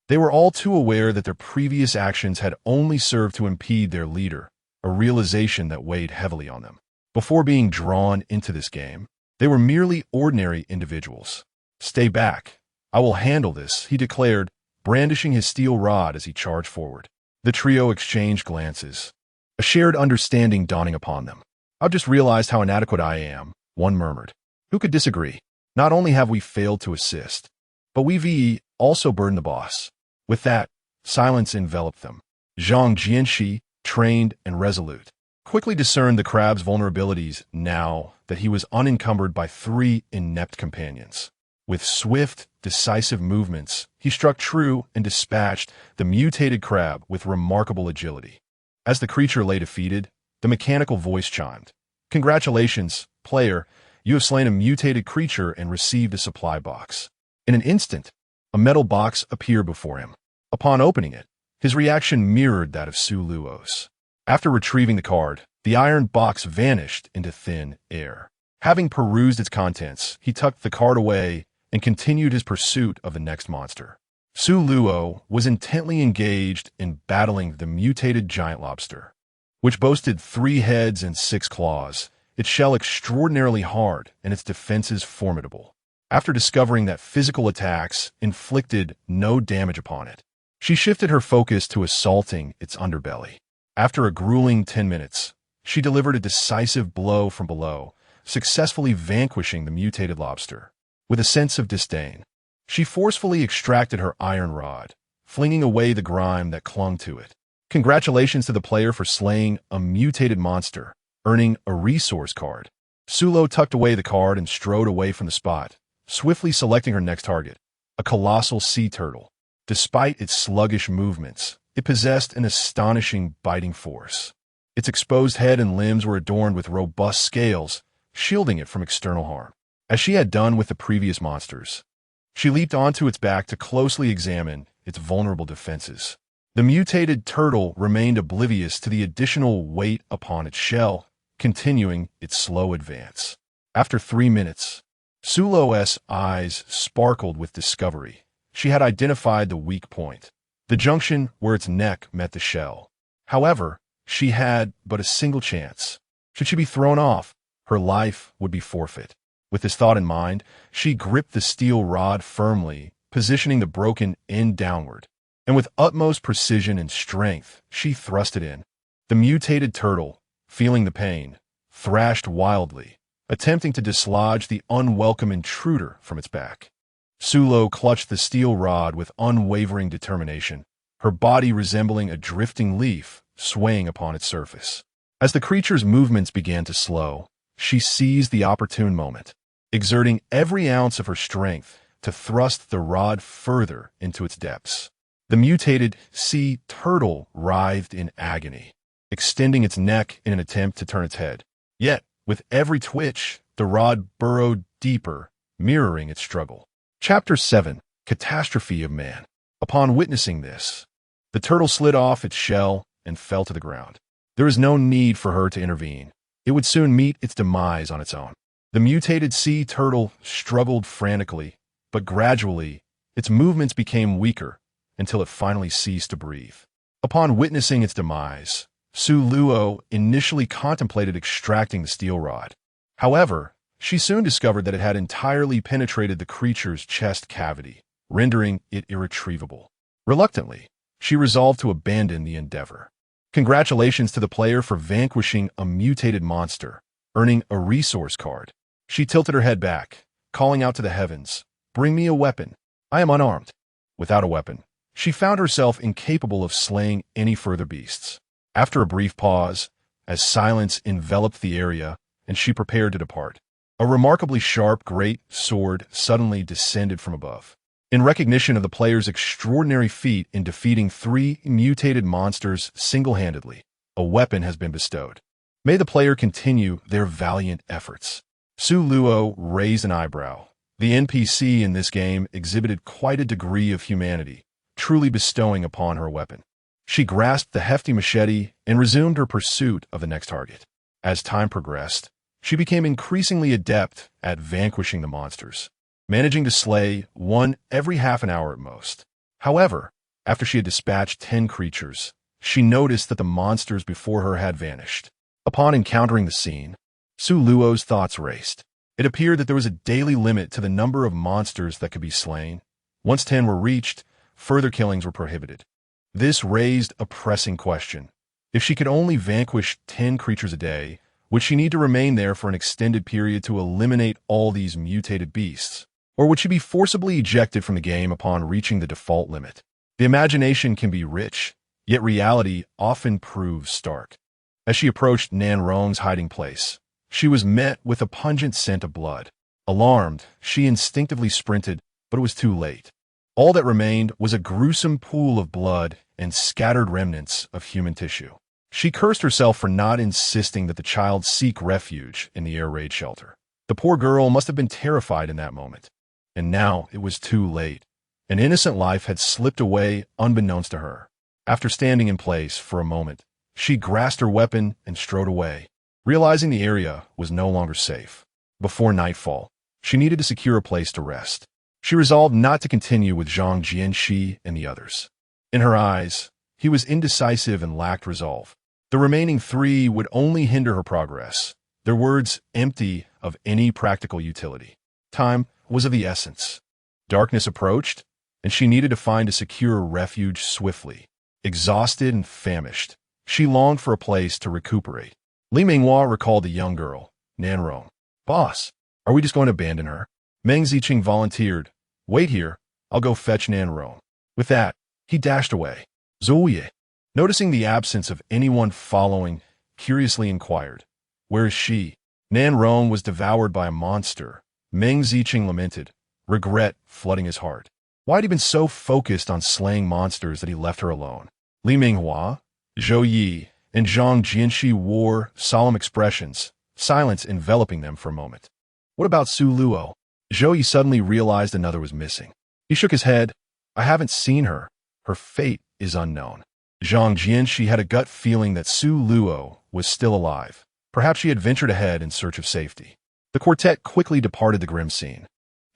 They were all too aware that their previous actions had only served to impede their leader, a realization that weighed heavily on them. Before being drawn into this game, they were merely ordinary individuals. "Stay back. I will handle this," he declared, brandishing his steel rod as he charged forward. The trio exchanged glances, a shared understanding dawning upon them. "I've just realized how inadequate I am," one murmured. "Who could disagree? Not only have we failed to assist, but we've also burdened the boss." With that, silence enveloped them. Zhang Jianxi, trained and resolute, quickly discerned the crab's vulnerabilities now that he was unencumbered by 3 inept companions. With swift, decisive movements, he struck true and dispatched the mutated crab with remarkable agility. As the creature lay defeated, the mechanical voice chimed, "Congratulations, player. You have slain a mutated creature and received a supply box." In an instant, a metal box appeared before him. Upon opening it, his reaction mirrored that of Luo's. After retrieving the card, the iron box vanished into thin air. Having perused its contents, he tucked the card away and continued his pursuit of the next monster. Su Luo was intently engaged in battling the mutated giant lobster, which boasted 3 heads and 6 claws, its shell extraordinarily hard and its defenses formidable. After discovering that physical attacks inflicted no damage upon it, she shifted her focus to assaulting its underbelly. After a grueling 10 minutes, she delivered a decisive blow from below, successfully vanquishing the mutated lobster. With a sense of disdain, she forcefully extracted her iron rod, flinging away the grime that clung to it. Congratulations to the player for slaying a mutated monster, earning a resource card. Su Luo tucked away the card and strode away from the spot, swiftly selecting her next target, a colossal sea turtle. Despite its sluggish movements, it possessed an astonishing biting force. Its exposed head and limbs were adorned with robust scales, shielding it from external harm. As she had done with the previous monsters, she leaped onto its back to closely examine its vulnerable defenses. The mutated turtle remained oblivious to the additional weight upon its shell, continuing its slow advance. After 3 minutes, Su Luo's eyes sparkled with discovery. She had identified the weak point, the junction where its neck met the shell. However, she had but a single chance. Should she be thrown off, her life would be forfeit. With this thought in mind, she gripped the steel rod firmly, positioning the broken end downward. And with utmost precision and strength, she thrust it in. The mutated turtle, feeling the pain, thrashed wildly, attempting to dislodge the unwelcome intruder from its back. Su Luo clutched the steel rod with unwavering determination, her body resembling a drifting leaf swaying upon its surface. As the creature's movements began to slow, she seized the opportune moment, exerting every ounce of her strength to thrust the rod further into its depths. The mutated sea turtle writhed in agony, extending its neck in an attempt to turn its head. Yet, with every twitch, the rod burrowed deeper, mirroring its struggle. Chapter 7. Catastrophe of Man. Upon witnessing this, the turtle slid off its shell and fell to the ground. There is no need for her to intervene. It would soon meet its demise on its own. The mutated sea turtle struggled frantically, but gradually, its movements became weaker until it finally ceased to breathe. Upon witnessing its demise, Su Luo initially contemplated extracting the steel rod. However, she soon discovered that it had entirely penetrated the creature's chest cavity, rendering it irretrievable. Reluctantly, she resolved to abandon the endeavor. Congratulations to the player for vanquishing a mutated monster, earning a resource card. She tilted her head back, calling out to the heavens, "Bring me a weapon. I am unarmed." Without a weapon, she found herself incapable of slaying any further beasts. After a brief pause, as silence enveloped the area and she prepared to depart, a remarkably sharp great sword suddenly descended from above. In recognition of the player's extraordinary feat in defeating 3 mutated monsters single-handedly, a weapon has been bestowed. May the player continue their valiant efforts. Su Luo raised an eyebrow. The NPC in this game exhibited quite a degree of humanity, truly bestowing upon her weapon. She grasped the hefty machete and resumed her pursuit of the next target. As time progressed, she became increasingly adept at vanquishing the monsters, managing to slay one every half an hour at most. However, after she had dispatched 10 creatures, she noticed that the monsters before her had vanished. Upon encountering the scene, Su Luo's thoughts raced. It appeared that there was a daily limit to the number of monsters that could be slain. Once 10 were reached, further killings were prohibited. This raised a pressing question. If she could only vanquish 10 creatures a day, would she need to remain there for an extended period to eliminate all these mutated beasts? Or would she be forcibly ejected from the game upon reaching the default limit? The imagination can be rich, yet reality often proves stark. As she approached Nan Rong's hiding place, she was met with a pungent scent of blood. Alarmed, she instinctively sprinted, but it was too late. All that remained was a gruesome pool of blood and scattered remnants of human tissue. She cursed herself for not insisting that the child seek refuge in the air raid shelter. The poor girl must have been terrified in that moment. And now it was too late. An innocent life had slipped away unbeknownst to her. After standing in place for a moment, she grasped her weapon and strode away, realizing the area was no longer safe. Before nightfall, she needed to secure a place to rest. She resolved not to continue with Zhang Jianxi and the others. In her eyes, he was indecisive and lacked resolve. The remaining three would only hinder her progress, their words empty of any practical utility. Time was of the essence. Darkness approached, and she needed to find a secure refuge swiftly. Exhausted and famished, she longed for a place to recuperate. Li Minghua recalled the young girl, Nan Rong. "Boss, are we just going to abandon her?" Meng Ziqing volunteered. "Wait here, I'll go fetch Nan Rong." With that, he dashed away. Zouye, noticing the absence of anyone following, curiously inquired, "Where is she?" Nan Rong was devoured by a monster. Meng Ziqing lamented, regret flooding his heart. Why had he been so focused on slaying monsters that he left her alone? Li Minghua, Zhou Yi, and Zhang Jianxi wore solemn expressions, silence enveloping them for a moment. What about Su Luo? Zhou Yi suddenly realized another was missing. He shook his head. "I haven't seen her. Her fate is unknown." Zhang Jianxi had a gut feeling that Su Luo was still alive. Perhaps she had ventured ahead in search of safety. The quartet quickly departed the grim scene.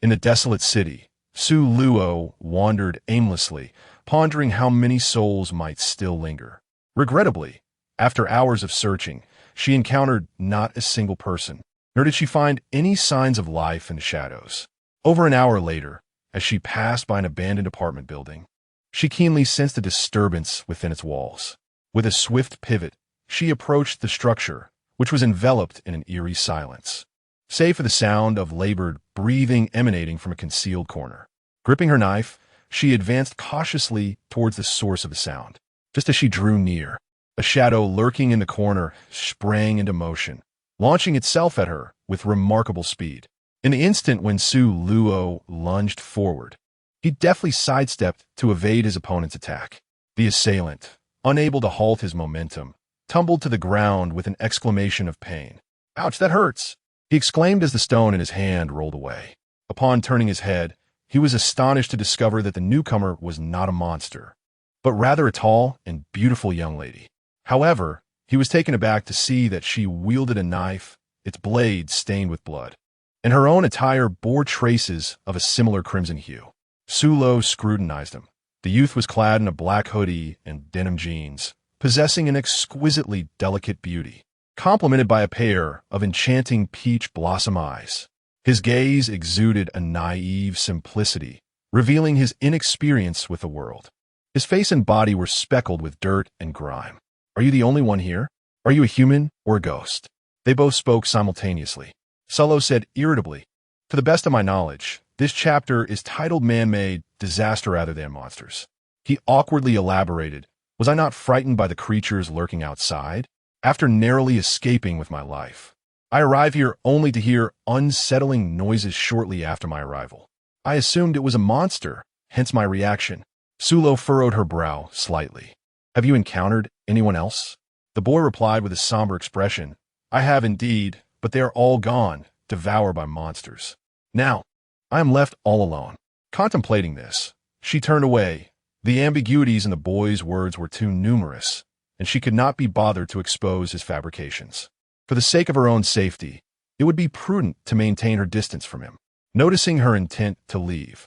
In the desolate city, Su Luo wandered aimlessly, pondering how many souls might still linger. Regrettably, after hours of searching, she encountered not a single person, nor did she find any signs of life in the shadows. Over an hour later, as she passed by an abandoned apartment building, she keenly sensed a disturbance within its walls. With a swift pivot, she approached the structure, which was enveloped in an eerie silence, save for the sound of labored breathing emanating from a concealed corner. Gripping her knife, she advanced cautiously towards the source of the sound. Just as she drew near, a shadow lurking in the corner sprang into motion, launching itself at her with remarkable speed. In the instant when Su Luo lunged forward, he deftly sidestepped to evade his opponent's attack. The assailant, unable to halt his momentum, tumbled to the ground with an exclamation of pain. "Ouch, that hurts!" he exclaimed as the stone in his hand rolled away. Upon turning his head, he was astonished to discover that the newcomer was not a monster, but rather a tall and beautiful young lady. However, he was taken aback to see that she wielded a knife, its blade stained with blood, and her own attire bore traces of a similar crimson hue. Su Luo scrutinized him. The youth was clad in a black hoodie and denim jeans, possessing an exquisitely delicate beauty, complemented by a pair of enchanting peach blossom eyes. His gaze exuded a naive simplicity, revealing his inexperience with the world. His face and body were speckled with dirt and grime. "Are you the only one here? Are you a human or a ghost?" They both spoke simultaneously. Su Luo said irritably, "To the best of my knowledge, this chapter is titled Man-Made Disaster rather than Monsters." He awkwardly elaborated, "Was I not frightened by the creatures lurking outside? After narrowly escaping with my life, I arrive here only to hear unsettling noises shortly after my arrival. I assumed it was a monster, hence my reaction." Su Luo furrowed her brow slightly. "Have you encountered anyone else?" The boy replied with a somber expression, "I have indeed, but they are all gone, devoured by monsters. Now, I am left all alone." Contemplating this, she turned away. The ambiguities in the boy's words were too numerous, and she could not be bothered to expose his fabrications. For the sake of her own safety, it would be prudent to maintain her distance from him. Noticing her intent to leave,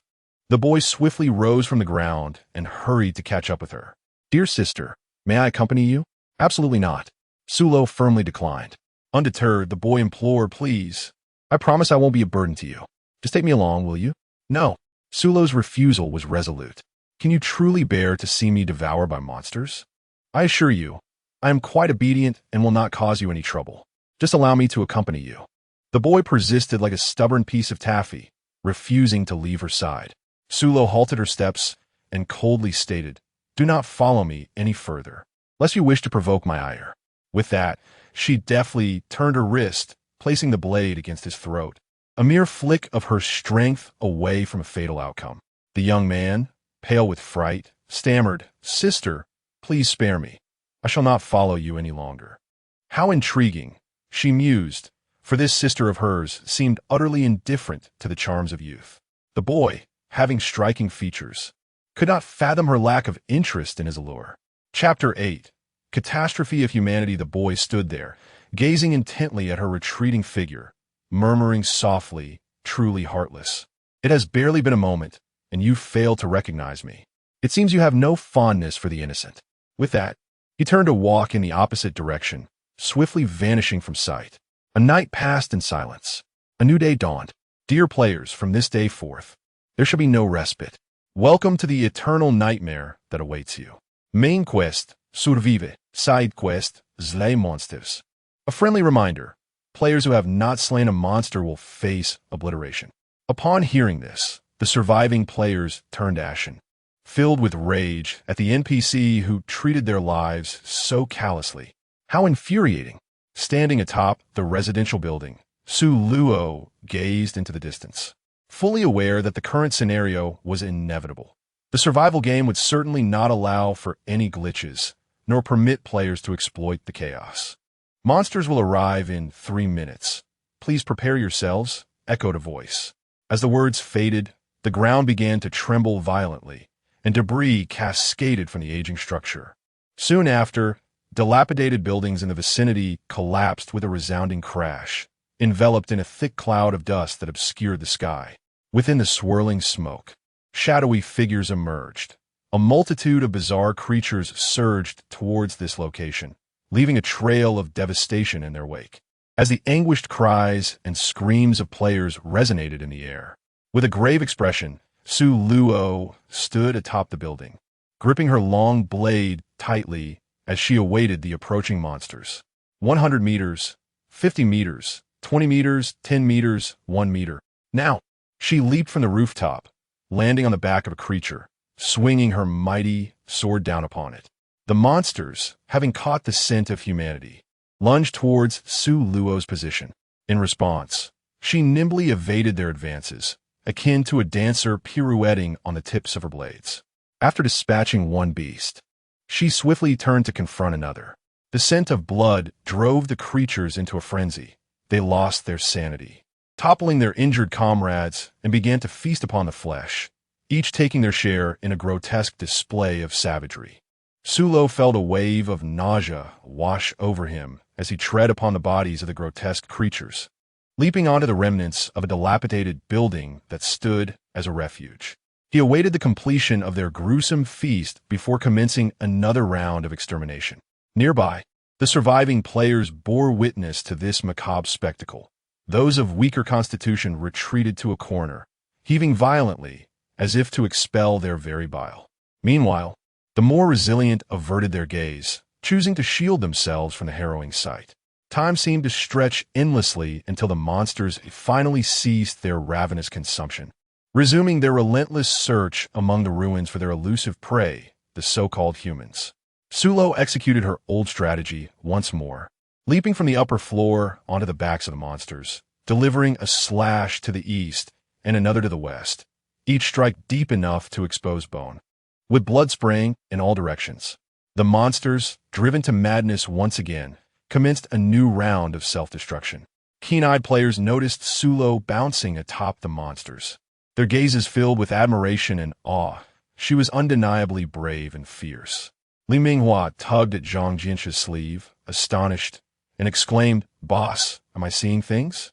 the boy swiftly rose from the ground and hurried to catch up with her. "Dear sister, may I accompany you?" "Absolutely not." Su Luo firmly declined. Undeterred, the boy implored, "Please, I promise I won't be a burden to you. Just take me along, will you?" "No." Su Luo's refusal was resolute. "Can you truly bear to see me devoured by monsters?" "I assure you, I am quite obedient and will not cause you any trouble. Just allow me to accompany you." The boy persisted like a stubborn piece of taffy, refusing to leave her side. Su Luo halted her steps and coldly stated, "Do not follow me any further, lest you wish to provoke my ire." With that, she deftly turned her wrist, placing the blade against his throat, a mere flick of her strength away from a fatal outcome. The young man, pale with fright, stammered, "Sister, please spare me. I shall not follow you any longer." How intriguing, she mused, for this sister of hers seemed utterly indifferent to the charms of youth. The boy, having striking features, could not fathom her lack of interest in his allure. Chapter 8. Catastrophe of Humanity. The boy stood there, gazing intently at her retreating figure, murmuring softly, "Truly heartless." It has barely been a moment, and you fail to recognize me. It seems you have no fondness for the innocent. With that, he turned to walk in the opposite direction, swiftly vanishing from sight. A night passed in silence. A new day dawned. Dear players, from this day forth, there shall be no respite. Welcome to the eternal nightmare that awaits you. Main quest, survive. Side quest, slay monsters. A friendly reminder, players who have not slain a monster will face obliteration. Upon hearing this, the surviving players turned ashen, filled with rage at the NPC who treated their lives so callously. How infuriating! Standing atop the residential building, Su Luo gazed into the distance, fully aware that the current scenario was inevitable. The survival game would certainly not allow for any glitches, nor permit players to exploit the chaos. Monsters will arrive in 3 minutes. Please prepare yourselves, echoed a voice. As the words faded, the ground began to tremble violently, and debris cascaded from the aging structure. Soon after, dilapidated buildings in the vicinity collapsed with a resounding crash, enveloped in a thick cloud of dust that obscured the sky. Within the swirling smoke, shadowy figures emerged. A multitude of bizarre creatures surged towards this location, leaving a trail of devastation in their wake. As the anguished cries and screams of players resonated in the air, with a grave expression, Su Luo stood atop the building, gripping her long blade tightly as she awaited the approaching monsters. 100 meters, 50 meters, 20 meters, 10 meters, 1 meter. Now, she leaped from the rooftop, landing on the back of a creature, swinging her mighty sword down upon it. The monsters, having caught the scent of humanity, lunged towards Su Luo's position. In response, she nimbly evaded their advances, akin to a dancer pirouetting on the tips of her blades. After dispatching one beast, she swiftly turned to confront another. The scent of blood drove the creatures into a frenzy. They lost their sanity, toppling their injured comrades, and began to feast upon the flesh, each taking their share in a grotesque display of savagery. Su Luo felt a wave of nausea wash over him as he tread upon the bodies of the grotesque creatures, leaping onto the remnants of a dilapidated building that stood as a refuge. He awaited the completion of their gruesome feast before commencing another round of extermination. Nearby, the surviving players bore witness to this macabre spectacle. Those of weaker constitution retreated to a corner, heaving violently as if to expel their very bile. Meanwhile, the more resilient averted their gaze, choosing to shield themselves from the harrowing sight. Time seemed to stretch endlessly until the monsters finally ceased their ravenous consumption, resuming their relentless search among the ruins for their elusive prey, the so-called humans. Su Luo executed her old strategy once more, leaping from the upper floor onto the backs of the monsters, delivering a slash to the east and another to the west, each strike deep enough to expose bone. With blood spraying in all directions, the monsters, driven to madness once again, commenced a new round of self-destruction. Keen-eyed players noticed Su Luo bouncing atop the monsters, their gazes filled with admiration and awe. She was undeniably brave and fierce. Li Minghua tugged at Zhang Jianxi's sleeve, astonished, and exclaimed, "Boss, am I seeing things?"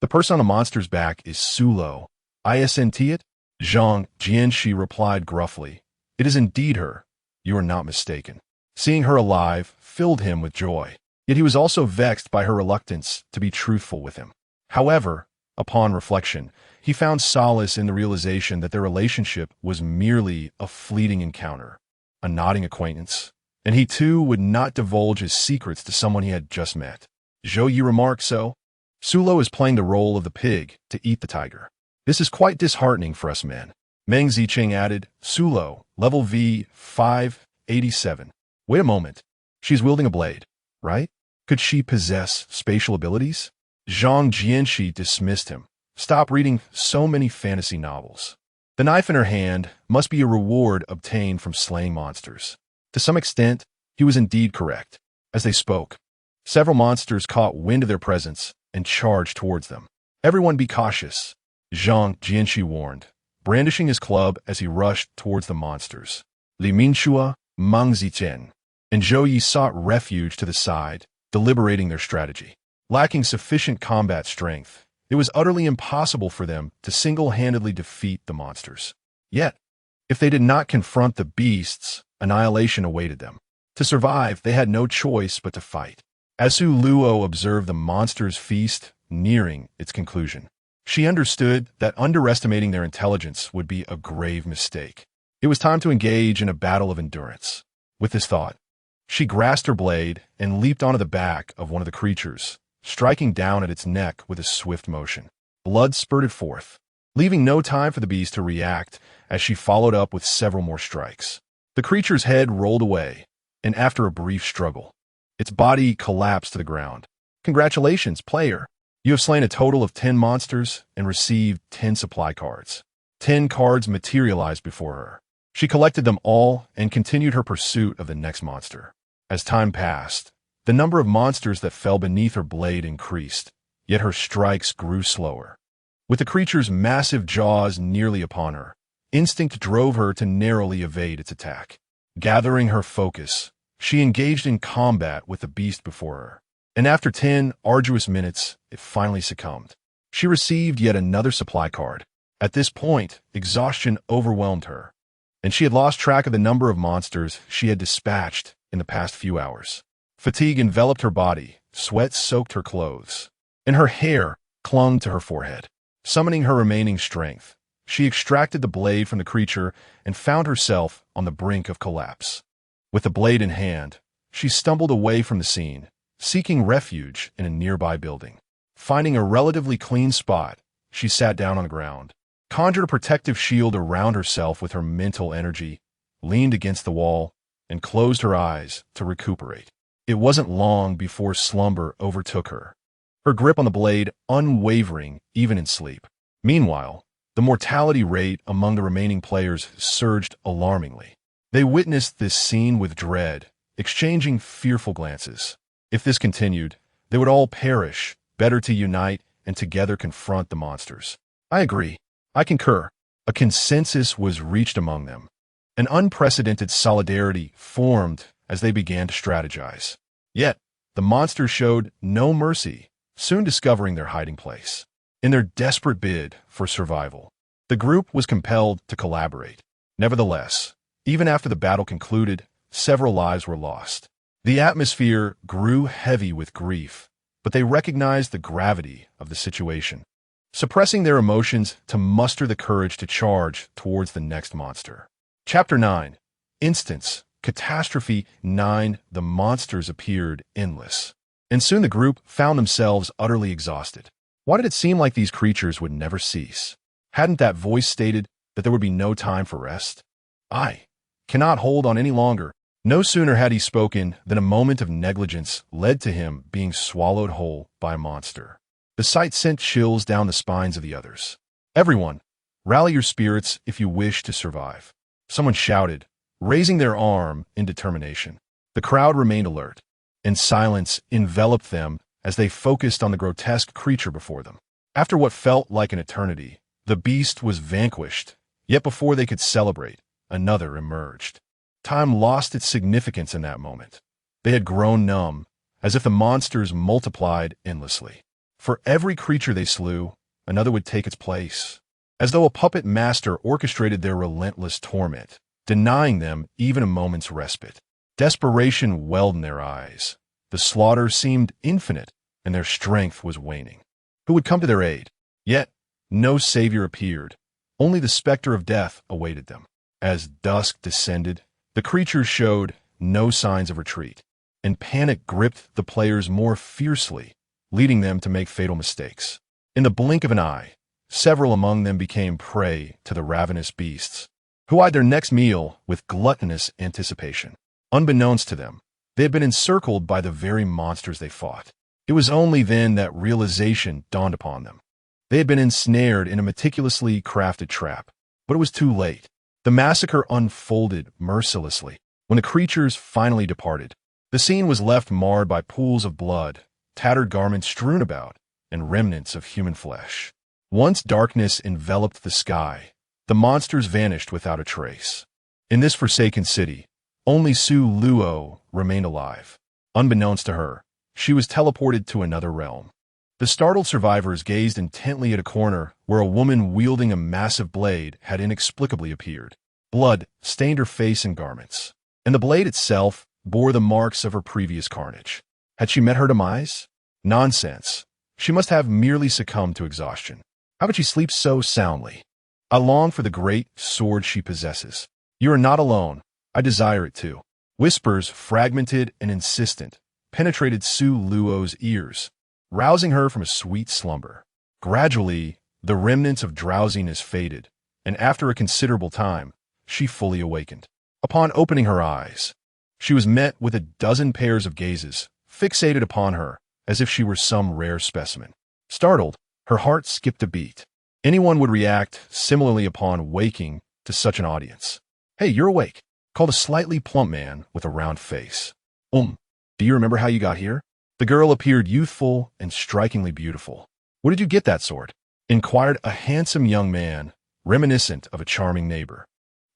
"The person on the monster's back is Su Luo. Isn't it?" Zhang Jianxi replied gruffly. "It is indeed her. You are not mistaken." Seeing her alive filled him with joy, yet he was also vexed by her reluctance to be truthful with him. However, upon reflection, he found solace in the realization that their relationship was merely a fleeting encounter, a nodding acquaintance, and he too would not divulge his secrets to someone he had just met. Zhou Yi remarked so. Su Luo is playing the role of the pig to eat the tiger. This is quite disheartening for us men. Meng Zicheng added, Su Luo, level V 587. Wait a moment. She's wielding a blade, right? Could she possess spatial abilities? Zhang Jianxi dismissed him. Stop reading so many fantasy novels. The knife in her hand must be a reward obtained from slaying monsters. To some extent, he was indeed correct. As they spoke, several monsters caught wind of their presence and charged towards them. Everyone be cautious, Zhang Jianxi warned, brandishing his club as he rushed towards the monsters. Li Minshua, Meng Zichen, and Zhou Yi sought refuge to the side, deliberating their strategy. Lacking sufficient combat strength, It was utterly impossible for them to single-handedly defeat the monsters. Yet, if they did not confront the beasts, annihilation awaited them. To survive, they had no choice but to fight. As Su Luo observed the monsters' feast nearing its conclusion, she understood that underestimating their intelligence would be a grave mistake. It was time to engage in a battle of endurance. With this thought, she grasped her blade and leaped onto the back of one of the creatures, striking down at its neck with a swift motion. Blood spurted forth, leaving no time for the beast to react as she followed up with several more strikes. The creature's head rolled away, and after a brief struggle, its body collapsed to the ground. Congratulations, player! You have slain a total of 10 monsters and received 10 supply cards. 10 cards materialized before her. She collected them all and continued her pursuit of the next monster. As time passed, the number of monsters that fell beneath her blade increased, yet her strikes grew slower. With the creature's massive jaws nearly upon her, instinct drove her to narrowly evade its attack. Gathering her focus, she engaged in combat with the beast before her, and after 10 arduous minutes, it finally succumbed. She received yet another supply card. At this point, exhaustion overwhelmed her, and she had lost track of the number of monsters she had dispatched in the past few hours. Fatigue enveloped her body, sweat soaked her clothes, and her hair clung to her forehead. Summoning her remaining strength, she extracted the blade from the creature and found herself on the brink of collapse. With the blade in hand, she stumbled away from the scene, seeking refuge in a nearby building. Finding a relatively clean spot, she sat down on the ground, conjured a protective shield around herself with her mental energy, leaned against the wall, and closed her eyes to recuperate. It wasn't long before slumber overtook her, her grip on the blade unwavering even in sleep. Meanwhile, the mortality rate among the remaining players surged alarmingly. They witnessed this scene with dread, exchanging fearful glances. If this continued, they would all perish. Better to unite and together confront the monsters. I agree. I concur. A consensus was reached among them. An unprecedented solidarity formed as they began to strategize. Yet, the monsters showed no mercy, soon discovering their hiding place. In their desperate bid for survival, the group was compelled to collaborate. Nevertheless, even after the battle concluded, several lives were lost. The atmosphere grew heavy with grief, but they recognized the gravity of the situation, suppressing their emotions to muster the courage to charge towards the next monster. Chapter 9. Instance. Catastrophe 9. The monsters appeared endless, and soon the group found themselves utterly exhausted. Why did it seem like these creatures would never cease? Hadn't that voice stated that there would be no time for rest? I cannot hold on any longer. No sooner had he spoken than a moment of negligence led to him being swallowed whole by a monster. The sight sent chills down the spines of the others. Everyone, rally your spirits if you wish to survive. Someone shouted, raising their arm in determination. The crowd remained alert, and silence enveloped them as they focused on the grotesque creature before them. After what felt like an eternity, the beast was vanquished, yet before they could celebrate, another emerged. Time lost its significance in that moment. They had grown numb, as if the monsters multiplied endlessly. For every creature they slew, another would take its place, as though a puppet master orchestrated their relentless torment, denying them even a moment's respite. Desperation welled in their eyes. The slaughter seemed infinite, and their strength was waning. Who would come to their aid? Yet, no savior appeared. Only the specter of death awaited them. As dusk descended, the creatures showed no signs of retreat, and panic gripped the players more fiercely, leading them to make fatal mistakes. In the blink of an eye, several among them became prey to the ravenous beasts, who eyed their next meal with gluttonous anticipation. Unbeknownst to them, they had been encircled by the very monsters they fought. It was only then that realization dawned upon them. They had been ensnared in a meticulously crafted trap, but it was too late. The massacre unfolded mercilessly. When the creatures finally departed, the scene was left marred by pools of blood, tattered garments strewn about, and remnants of human flesh. Once darkness enveloped the sky, the monsters vanished without a trace. In this forsaken city, only Su Luo remained alive. Unbeknownst to her, she was teleported to another realm. The startled survivors gazed intently at a corner where a woman wielding a massive blade had inexplicably appeared. Blood stained her face and garments, and the blade itself bore the marks of her previous carnage. Had she met her demise? Nonsense. She must have merely succumbed to exhaustion. How could she sleep so soundly? I long for the great sword she possesses. You are not alone. I desire it too. Whispers, fragmented and insistent, penetrated Su Luo's ears, rousing her from a sweet slumber. Gradually, the remnants of drowsiness faded, and after a considerable time, she fully awakened. Upon opening her eyes, she was met with a dozen pairs of gazes, fixated upon her, as if she were some rare specimen. Startled, her heart skipped a beat. Anyone would react similarly upon waking to such an audience. "Hey, you're awake," called a slightly plump man with a round face. Do you remember how you got here?" The girl appeared youthful and strikingly beautiful. "Where did you get that sword?" inquired a handsome young man, reminiscent of a charming neighbor.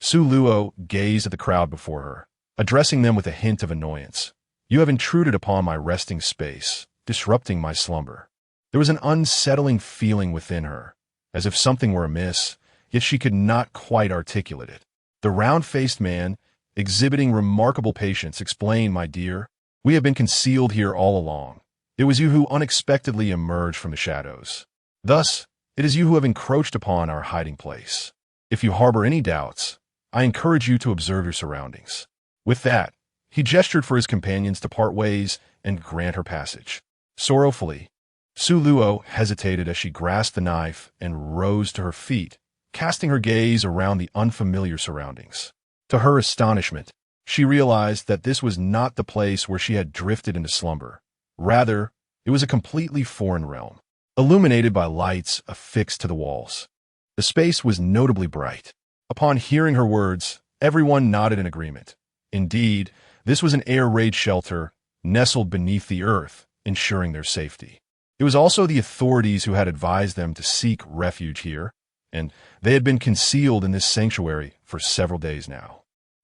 Su Luo gazed at the crowd before her, addressing them with a hint of annoyance. "You have intruded upon my resting space, disrupting my slumber." There was an unsettling feeling within her, as if something were amiss, yet she could not quite articulate it. The round-faced man, exhibiting remarkable patience, explained, "My dear, we have been concealed here all along. It was you who unexpectedly emerged from the shadows. Thus, it is you who have encroached upon our hiding place. If you harbor any doubts, I encourage you to observe your surroundings." With that, he gestured for his companions to part ways and grant her passage. Sorrowfully, Su Luo hesitated as she grasped the knife and rose to her feet, casting her gaze around the unfamiliar surroundings. To her astonishment, she realized that this was not the place where she had drifted into slumber. Rather, it was a completely foreign realm, illuminated by lights affixed to the walls. The space was notably bright. Upon hearing her words, everyone nodded in agreement. Indeed, this was an air raid shelter nestled beneath the earth, ensuring their safety. It was also the authorities who had advised them to seek refuge here, and they had been concealed in this sanctuary for several days now.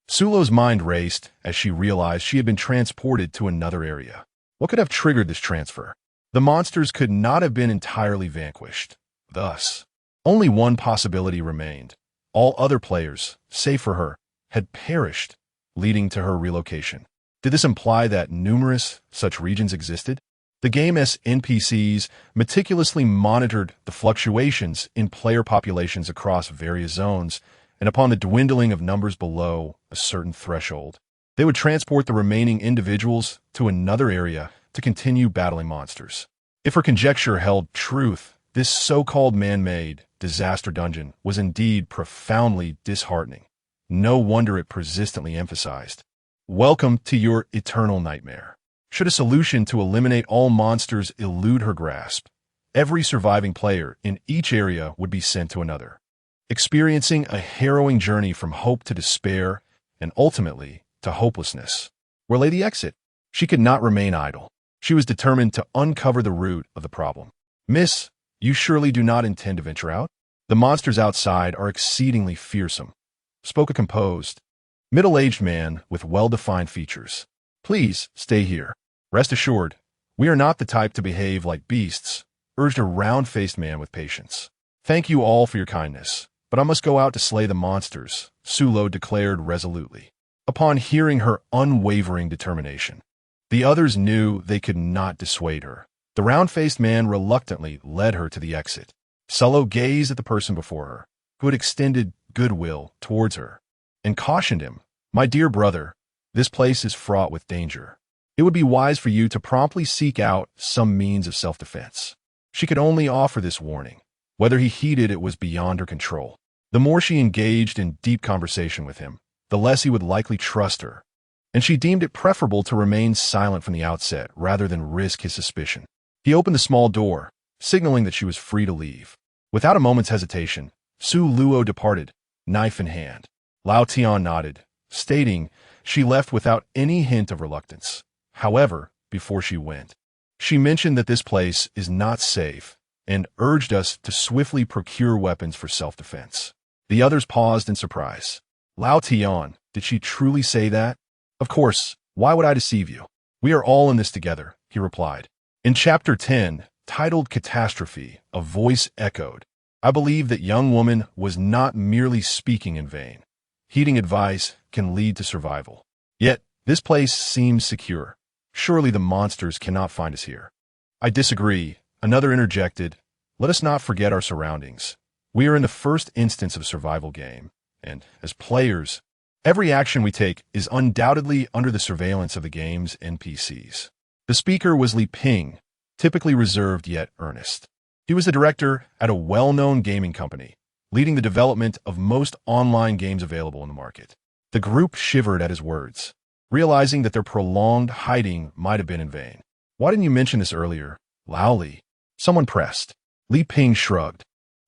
Sulo's mind raced as she realized she had been transported to another area. What could have triggered this transfer? The monsters could not have been entirely vanquished. Thus, only one possibility remained. All other players, save for her, had perished, leading to her relocation. Did this imply that numerous such regions existed? The game's NPCs meticulously monitored the fluctuations in player populations across various zones, and upon the dwindling of numbers below a certain threshold, they would transport the remaining individuals to another area to continue battling monsters. If her conjecture held truth, this so-called man-made disaster dungeon was indeed profoundly disheartening. No wonder it persistently emphasized, "Welcome to your eternal nightmare." Should a solution to eliminate all monsters elude her grasp, every surviving player in each area would be sent to another, experiencing a harrowing journey from hope to despair and ultimately to hopelessness. Where lay the exit? She could not remain idle. She was determined to uncover the root of the problem. "Miss, you surely do not intend to venture out? The monsters outside are exceedingly fearsome," spoke a composed, middle-aged man with well-defined features. "Please stay here. Rest assured, we are not the type to behave like beasts," urged a round-faced man with patience. "Thank you all for your kindness, but I must go out to slay the monsters," Sulo declared resolutely. Upon hearing her unwavering determination, the others knew they could not dissuade her. The round-faced man reluctantly led her to the exit. Sulo gazed at the person before her, who had extended goodwill towards her, and cautioned him, "My dear brother, this place is fraught with danger. It would be wise for you to promptly seek out some means of self-defense." She could only offer this warning. Whether he heeded it was beyond her control. The more she engaged in deep conversation with him, the less he would likely trust her, and she deemed it preferable to remain silent from the outset rather than risk his suspicion. He opened the small door, signaling that she was free to leave. Without a moment's hesitation, Su Luo departed, knife in hand. Lao Tian nodded, stating she left without any hint of reluctance. However, before she went, she mentioned that this place is not safe and urged us to swiftly procure weapons for self-defense. The others paused in surprise. "Lao Tian, did she truly say that?" "Of course, why would I deceive you? We are all in this together," he replied. In Chapter 10, titled Catastrophe, a voice echoed. I believe that young woman was not merely speaking in vain. Heeding advice can lead to survival. Yet, this place seems secure. Surely the monsters cannot find us here. I disagree. Another interjected. Let us not forget our surroundings. We are in the first instance of a survival game, and as players, every action we take is undoubtedly under the surveillance of the game's NPCs. The speaker was Li Ping, typically reserved yet earnest. He was the director at a well-known gaming company, leading the development of most online games available in the market. The group shivered at his words, realizing that their prolonged hiding might have been in vain. Why didn't you mention this earlier, Lao Li? Someone pressed. Li Ping shrugged.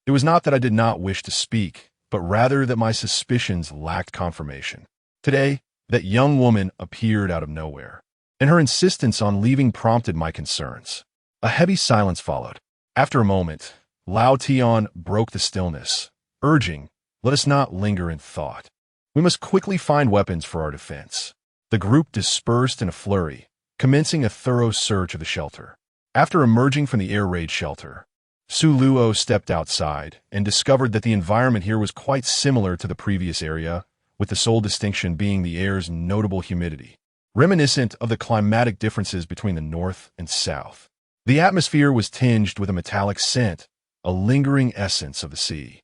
It was not that I did not wish to speak, but rather that my suspicions lacked confirmation. Today, that young woman appeared out of nowhere, and her insistence on leaving prompted my concerns. A heavy silence followed. After a moment, Lao Tian broke the stillness, urging, let us not linger in thought. We must quickly find weapons for our defense. The group dispersed in a flurry, commencing a thorough search of the shelter. After emerging from the air raid shelter, Su Luo stepped outside and discovered that the environment here was quite similar to the previous area, with the sole distinction being the air's notable humidity, reminiscent of the climatic differences between the north and south. The atmosphere was tinged with a metallic scent, a lingering essence of the sea.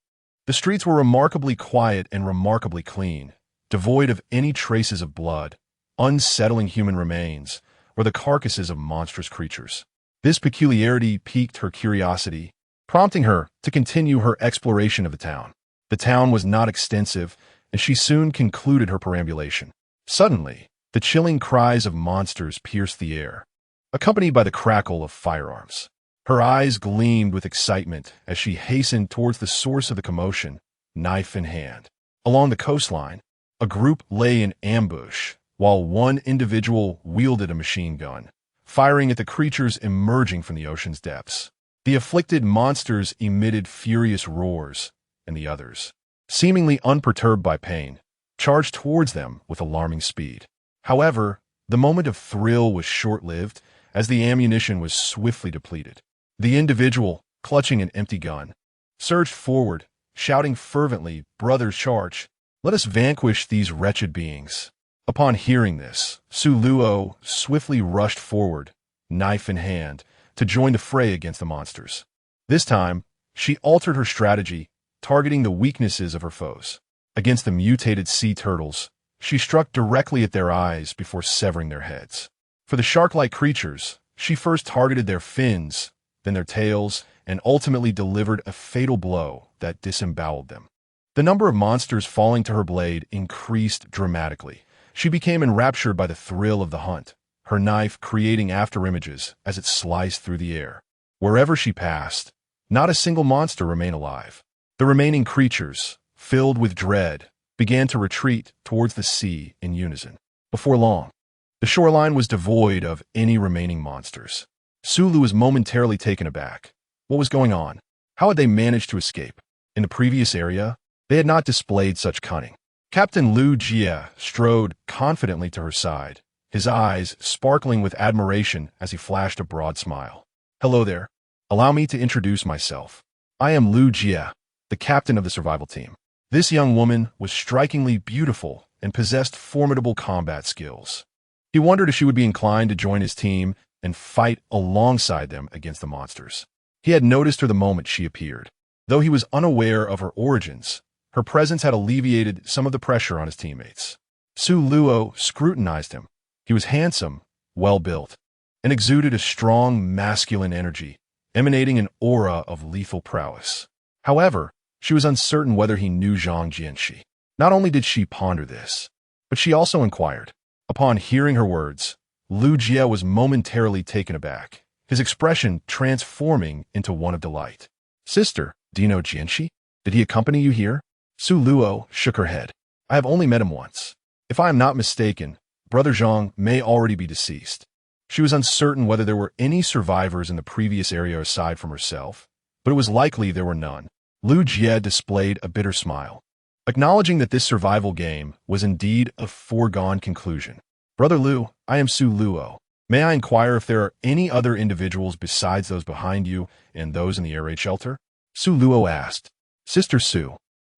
The streets were remarkably quiet and remarkably clean, devoid of any traces of blood, unsettling human remains, or the carcasses of monstrous creatures. This peculiarity piqued her curiosity, prompting her to continue her exploration of the town. The town was not extensive, and she soon concluded her perambulation. Suddenly, the chilling cries of monsters pierced the air, accompanied by the crackle of firearms. Her eyes gleamed with excitement as she hastened towards the source of the commotion, knife in hand. Along the coastline, a group lay in ambush, while one individual wielded a machine gun, firing at the creatures emerging from the ocean's depths. The afflicted monsters emitted furious roars, and the others, seemingly unperturbed by pain, charged towards them with alarming speed. However, the moment of thrill was short-lived, as the ammunition was swiftly depleted. The individual, clutching an empty gun, surged forward, shouting fervently, "Brothers, charge! Let us vanquish these wretched beings." Upon hearing this, Su Luo swiftly rushed forward, knife in hand, to join the fray against the monsters. This time, she altered her strategy, targeting the weaknesses of her foes. Against the mutated sea turtles, she struck directly at their eyes before severing their heads. For the shark-like creatures, she first targeted their fins, then their tails, and ultimately delivered a fatal blow that disemboweled them. The number of monsters falling to her blade increased dramatically. She became enraptured by the thrill of the hunt, her knife creating afterimages as it sliced through the air. Wherever she passed, not a single monster remained alive. The remaining creatures, filled with dread, began to retreat towards the sea in unison. Before long, the shoreline was devoid of any remaining monsters. Sulu was momentarily taken aback. What was going on? How had they managed to escape? In the previous area, they had not displayed such cunning. Captain Lu Jie strode confidently to her side, his eyes sparkling with admiration as he flashed a broad smile. "Hello there. Allow me to introduce myself. I am Lu Jie, the captain of the survival team." This young woman was strikingly beautiful and possessed formidable combat skills. He wondered if she would be inclined to join his team and fight alongside them against the monsters. He had noticed her the moment she appeared. Though he was unaware of her origins, her presence had alleviated some of the pressure on his teammates. Su Luo scrutinized him. He was handsome, well-built, and exuded a strong masculine energy, emanating an aura of lethal prowess. However, she was uncertain whether he knew Zhang Jianxi. Not only did she ponder this, but she also inquired. Upon hearing her words, Lu Jie was momentarily taken aback, his expression transforming into one of delight. "Sister, do you know Jianxi? Did he accompany you here?" Su Luo shook her head. "I have only met him once. If I am not mistaken, Brother Zhang may already be deceased." She was uncertain whether there were any survivors in the previous area aside from herself, but it was likely there were none. Lu Jie displayed a bitter smile, acknowledging that this survival game was indeed a foregone conclusion. "Brother Lu, I am Su Luo. May I inquire if there are any other individuals besides those behind you and those in the air raid shelter? Su Luo asked. Sister Su,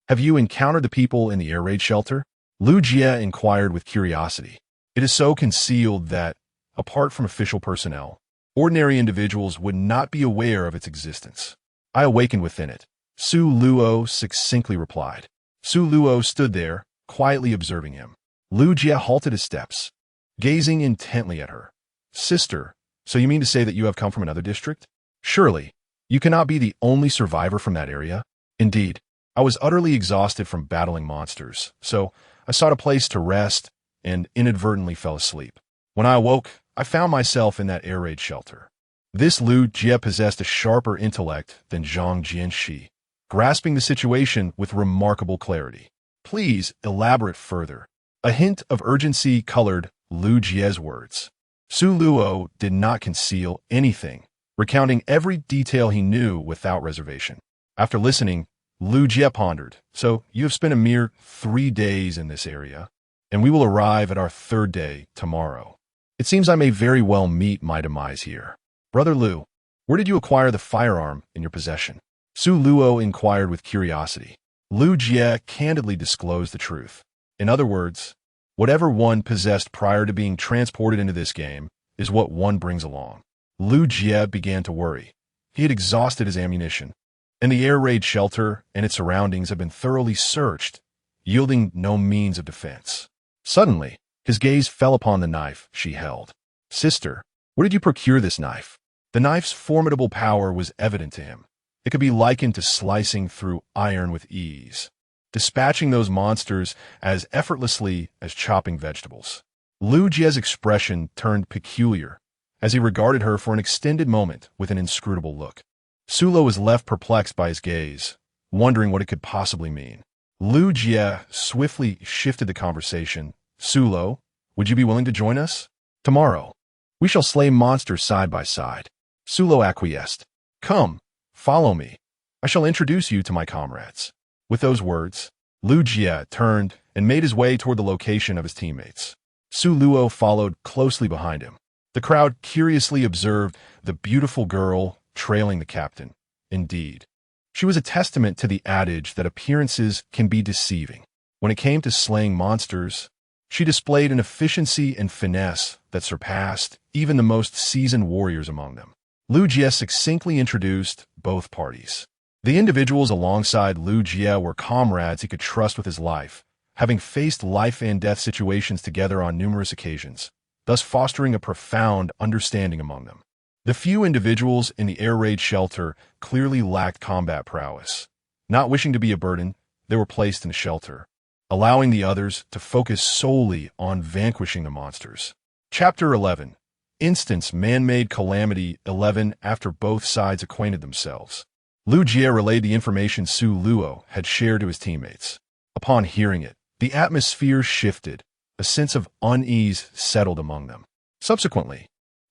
have you encountered the people in the air raid shelter? Lu Jie inquired with curiosity. It is so concealed that, apart from official personnel, ordinary individuals would not be aware of its existence. I awakened within it, Su Luo succinctly replied. Su Luo stood there, quietly observing him. Lu Jie halted his steps, gazing intently at her. Sister, so you mean to say that you have come from another district? Surely, you cannot be the only survivor from that area. Indeed, I was utterly exhausted from battling monsters, so I sought a place to rest and inadvertently fell asleep. When I awoke, I found myself in that air raid shelter. This Lu Jie possessed a sharper intellect than Zhang Jianxi, grasping the situation with remarkable clarity. Please elaborate further. A hint of urgency colored Lu Jie's words. Su Luo did not conceal anything, recounting every detail he knew without reservation. After listening, Lu Jie pondered, so you have spent a mere 3 days in this area, and we will arrive at our 3rd day tomorrow. It seems I may very well meet my demise here. Brother Lu, where did you acquire the firearm in your possession? Su Luo inquired with curiosity. Lu Jie candidly disclosed the truth. In other words, whatever one possessed prior to being transported into this game is what one brings along. Lu Jie began to worry. He had exhausted his ammunition, and the air raid shelter and its surroundings had been thoroughly searched, yielding no means of defense. Suddenly, his gaze fell upon the knife she held. Sister, where did you procure this knife? The knife's formidable power was evident to him. It could be likened to slicing through iron with ease, dispatching those monsters as effortlessly as chopping vegetables. Lu Jie's expression turned peculiar as he regarded her for an extended moment with an inscrutable look. Su Luo was left perplexed by his gaze, wondering what it could possibly mean. Lu Jie swiftly shifted the conversation. Su Luo, would you be willing to join us? Tomorrow, we shall slay monsters side by side. Su Luo acquiesced. Come, follow me. I shall introduce you to my comrades. With those words, Lu Jie turned and made his way toward the location of his teammates. Su Luo followed closely behind him. The crowd curiously observed the beautiful girl trailing the captain. Indeed, she was a testament to the adage that appearances can be deceiving. When it came to slaying monsters, she displayed an efficiency and finesse that surpassed even the most seasoned warriors among them. Lu Jie succinctly introduced both parties. The individuals alongside Lu Jie were comrades he could trust with his life, having faced life and death situations together on numerous occasions, thus fostering a profound understanding among them. The few individuals in the air raid shelter clearly lacked combat prowess. Not wishing to be a burden, they were placed in a shelter, allowing the others to focus solely on vanquishing the monsters. Chapter 11. Instance Man-Made Calamity 11. After both sides acquainted themselves, Lu Jie relayed the information Su Luo had shared to his teammates. Upon hearing it, the atmosphere shifted. A sense of unease settled among them. Subsequently,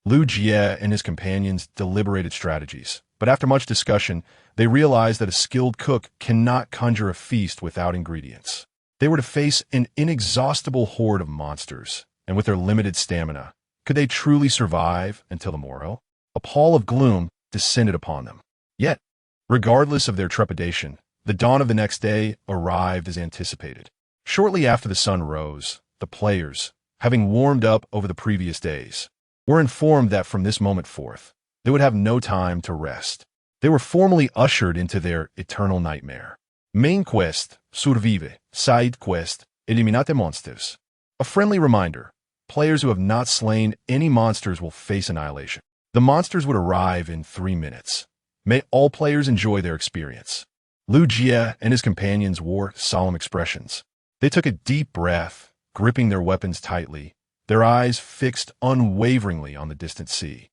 Lu Jie and his companions deliberated strategies, but after much discussion, they realized that a skilled cook cannot conjure a feast without ingredients. They were to face an inexhaustible horde of monsters, and with their limited stamina, could they truly survive until the morrow? A pall of gloom descended upon them. Yet, regardless of their trepidation, the dawn of the next day arrived as anticipated. Shortly after the sun rose, the players, having warmed up over the previous days, were informed that from this moment forth, they would have no time to rest. They were formally ushered into their eternal nightmare. Main quest, survive. Side quest, eliminate monsters. A friendly reminder, players who have not slain any monsters will face annihilation. The monsters would arrive in 3 minutes. May all players enjoy their experience. Lu Jie and his companions wore solemn expressions. They took a deep breath, gripping their weapons tightly, their eyes fixed unwaveringly on the distant sea.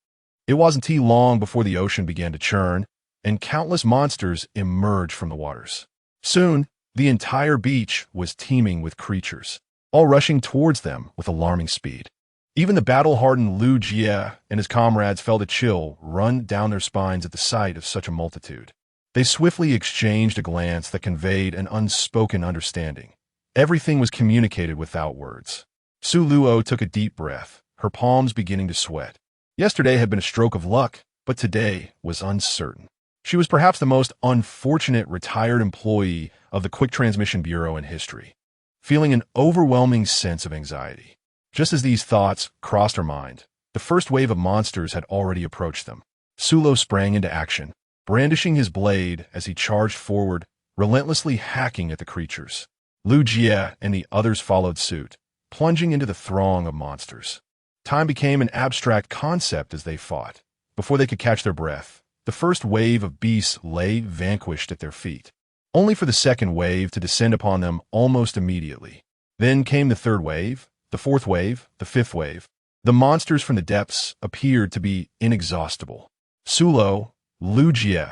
It wasn't too long before the ocean began to churn, and countless monsters emerged from the waters. Soon, the entire beach was teeming with creatures, all rushing towards them with alarming speed. Even the battle-hardened Lu Jie and his comrades felt a chill run down their spines at the sight of such a multitude. They swiftly exchanged a glance that conveyed an unspoken understanding. Everything was communicated without words. Su Luo took a deep breath, her palms beginning to sweat. Yesterday had been a stroke of luck, but today was uncertain. She was perhaps the most unfortunate retired employee of the Quick-Transmigration Bureau in history, feeling an overwhelming sense of anxiety. Just as these thoughts crossed her mind, the first wave of monsters had already approached them. Sulo sprang into action, brandishing his blade as he charged forward, relentlessly hacking at the creatures. Lu Jie and the others followed suit, plunging into the throng of monsters. Time became an abstract concept as they fought. Before they could catch their breath, the first wave of beasts lay vanquished at their feet, only for the second wave to descend upon them almost immediately. Then came the third wave, the fourth wave, the fifth wave. The monsters from the depths appeared to be inexhaustible. Sulo, Lu Jie,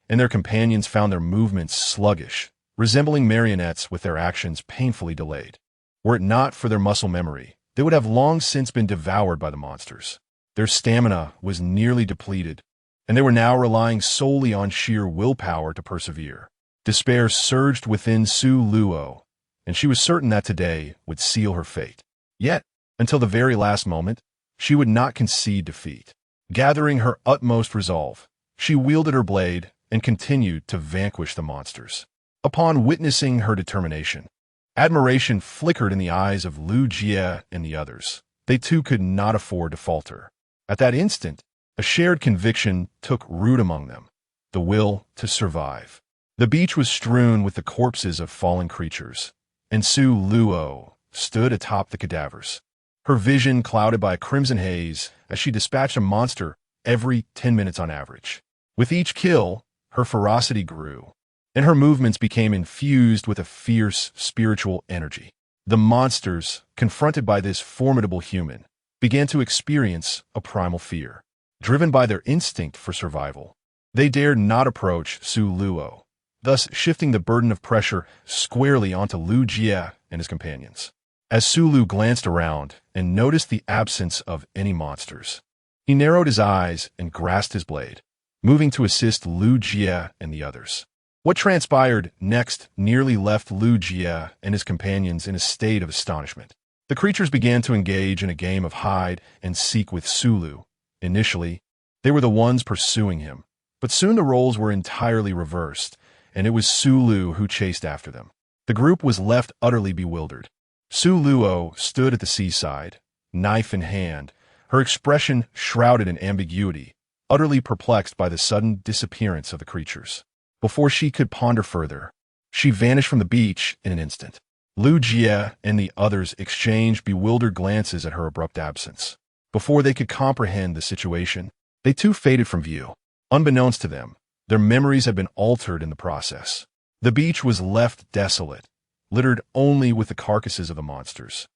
and their companions found their movements sluggish, resembling marionettes with their actions painfully delayed. Were it not for their muscle memory, they would have long since been devoured by the monsters. Their stamina was nearly depleted, and they were now relying solely on sheer willpower to persevere. Despair surged within Su Luo, and she was certain that today would seal her fate. Yet, until the very last moment, she would not concede defeat. Gathering her utmost resolve, she wielded her blade and continued to vanquish the monsters. Upon witnessing her determination, admiration flickered in the eyes of Lu Jie and the others. They too could not afford to falter. At that instant, a shared conviction took root among them: the will to survive. The beach was strewn with the corpses of fallen creatures, and Su Luo stood atop the cadavers, her vision clouded by a crimson haze as she dispatched a monster every 10 minutes on average. With each kill, her ferocity grew, and her movements became infused with a fierce spiritual energy. The monsters, confronted by this formidable human, began to experience a primal fear. Driven by their instinct for survival, they dared not approach Su Luo, thus shifting the burden of pressure squarely onto Lu Jie and his companions. As Su Lu glanced around and noticed the absence of any monsters, he narrowed his eyes and grasped his blade, moving to assist Lu Jie and the others. What transpired next nearly left Lu Jie and his companions in a state of astonishment. The creatures began to engage in a game of hide and seek with Su Lu. Initially, they were the ones pursuing him, but soon the roles were entirely reversed, and it was Su Lu who chased after them. The group was left utterly bewildered. Su Luo stood at the seaside, knife in hand, her expression shrouded in ambiguity, utterly perplexed by the sudden disappearance of the creatures. Before she could ponder further, she vanished from the beach in an instant. Lu Jie and the others exchanged bewildered glances at her abrupt absence. Before they could comprehend the situation, they too faded from view. Unbeknownst to them, their memories had been altered in the process. The beach was left desolate, littered only with the carcasses of the monsters.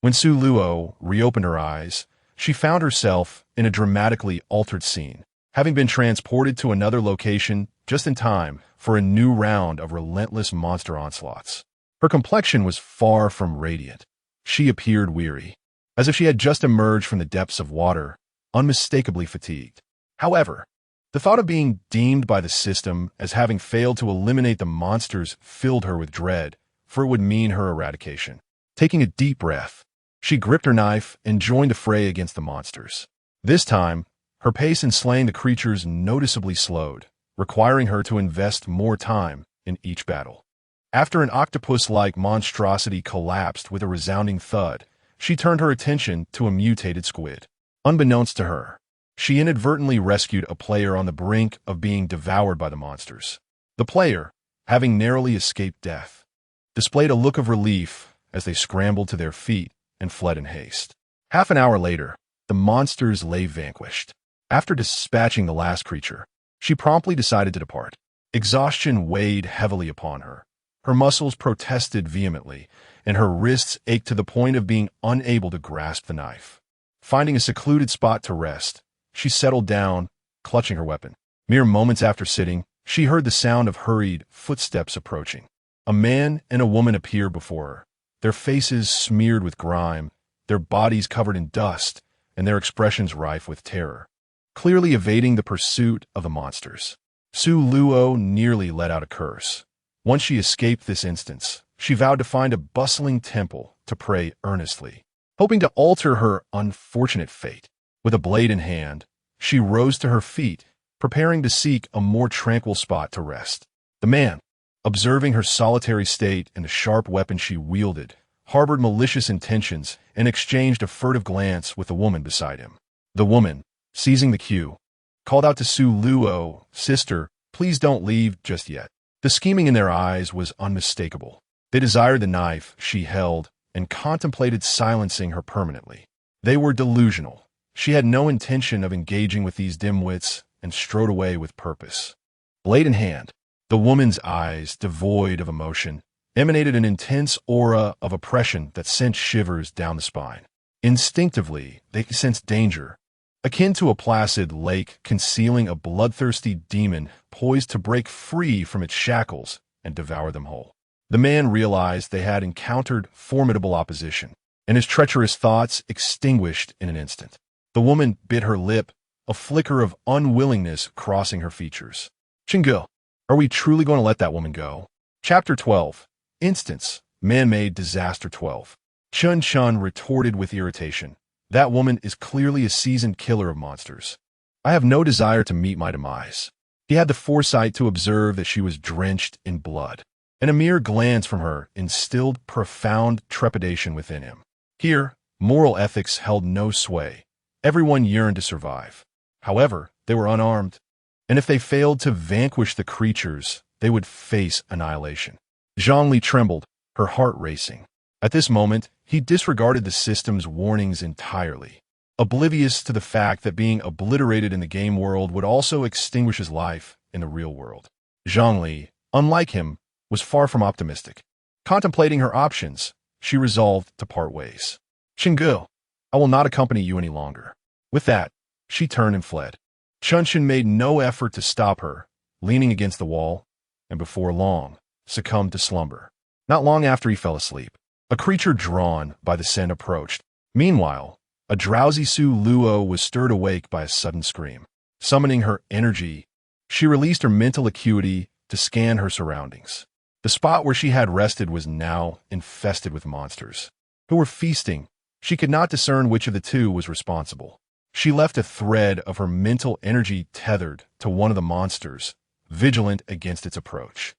When Su Luo reopened her eyes, she found herself in a dramatically altered scene, having been transported to another location just in time for a new round of relentless monster onslaughts. Her complexion was far from radiant. She appeared weary, as if she had just emerged from the depths of water, unmistakably fatigued. However, the thought of being deemed by the system as having failed to eliminate the monsters filled her with dread, for it would mean her eradication. Taking a deep breath, she gripped her knife and joined the fray against the monsters. This time, her pace in slaying the creatures noticeably slowed, requiring her to invest more time in each battle. After an octopus-like monstrosity collapsed with a resounding thud, she turned her attention to a mutated squid. Unbeknownst to her, she inadvertently rescued a player on the brink of being devoured by the monsters. The player, having narrowly escaped death, displayed a look of relief as they scrambled to their feet and fled in haste. Half an hour later, the monsters lay vanquished. After dispatching the last creature, she promptly decided to depart. Exhaustion weighed heavily upon her. Her muscles protested vehemently, and her wrists ached to the point of being unable to grasp the knife. Finding a secluded spot to rest, she settled down, clutching her weapon. Mere moments after sitting, she heard the sound of hurried footsteps approaching. A man and a woman appeared before her, their faces smeared with grime, their bodies covered in dust, and their expressions rife with terror, clearly evading the pursuit of the monsters. Su Luo nearly let out a curse. Once she escaped this instance, she vowed to find a bustling temple to pray earnestly, hoping to alter her unfortunate fate. With a blade in hand, she rose to her feet, preparing to seek a more tranquil spot to rest. The man, observing her solitary state and the sharp weapon she wielded, harbored malicious intentions and exchanged a furtive glance with the woman beside him. The woman, seizing the cue, called out to Su Luo, "Sister, please don't leave just yet." The scheming in their eyes was unmistakable. They desired the knife she held and contemplated silencing her permanently. They were delusional. She had no intention of engaging with these dimwits and strode away with purpose. Blade in hand, the woman's eyes, devoid of emotion, emanated an intense aura of oppression that sent shivers down the spine. Instinctively, they sensed danger, akin to a placid lake concealing a bloodthirsty demon poised to break free from its shackles and devour them whole. The man realized they had encountered formidable opposition, and his treacherous thoughts extinguished in an instant. The woman bit her lip, a flicker of unwillingness crossing her features. "Chingu, are we truly going to let that woman go?" Chapter 12. Instance, Man-Made Disaster 12. Chun Chun retorted with irritation. "That woman is clearly a seasoned killer of monsters. I have no desire to meet my demise." He had the foresight to observe that she was drenched in blood, and a mere glance from her instilled profound trepidation within him. Here, moral ethics held no sway. Everyone yearned to survive. However, they were unarmed, and if they failed to vanquish the creatures, they would face annihilation. Zhongli trembled, her heart racing. At this moment, he disregarded the system's warnings entirely, oblivious to the fact that being obliterated in the game world would also extinguish his life in the real world. Zhongli, unlike him, was far from optimistic. Contemplating her options, she resolved to part ways. "Chingu, I will not accompany you any longer." With that, she turned and fled. Chunshin made no effort to stop her, leaning against the wall, and before long, succumbed to slumber. Not long after he fell asleep, a creature drawn by the scent approached. Meanwhile, a drowsy Su Luo was stirred awake by a sudden scream. Summoning her energy, she released her mental acuity to scan her surroundings. The spot where she had rested was now infested with monsters, who were feasting. She could not discern which of the two was responsible. She left a thread of her mental energy tethered to one of the monsters, vigilant against its approach.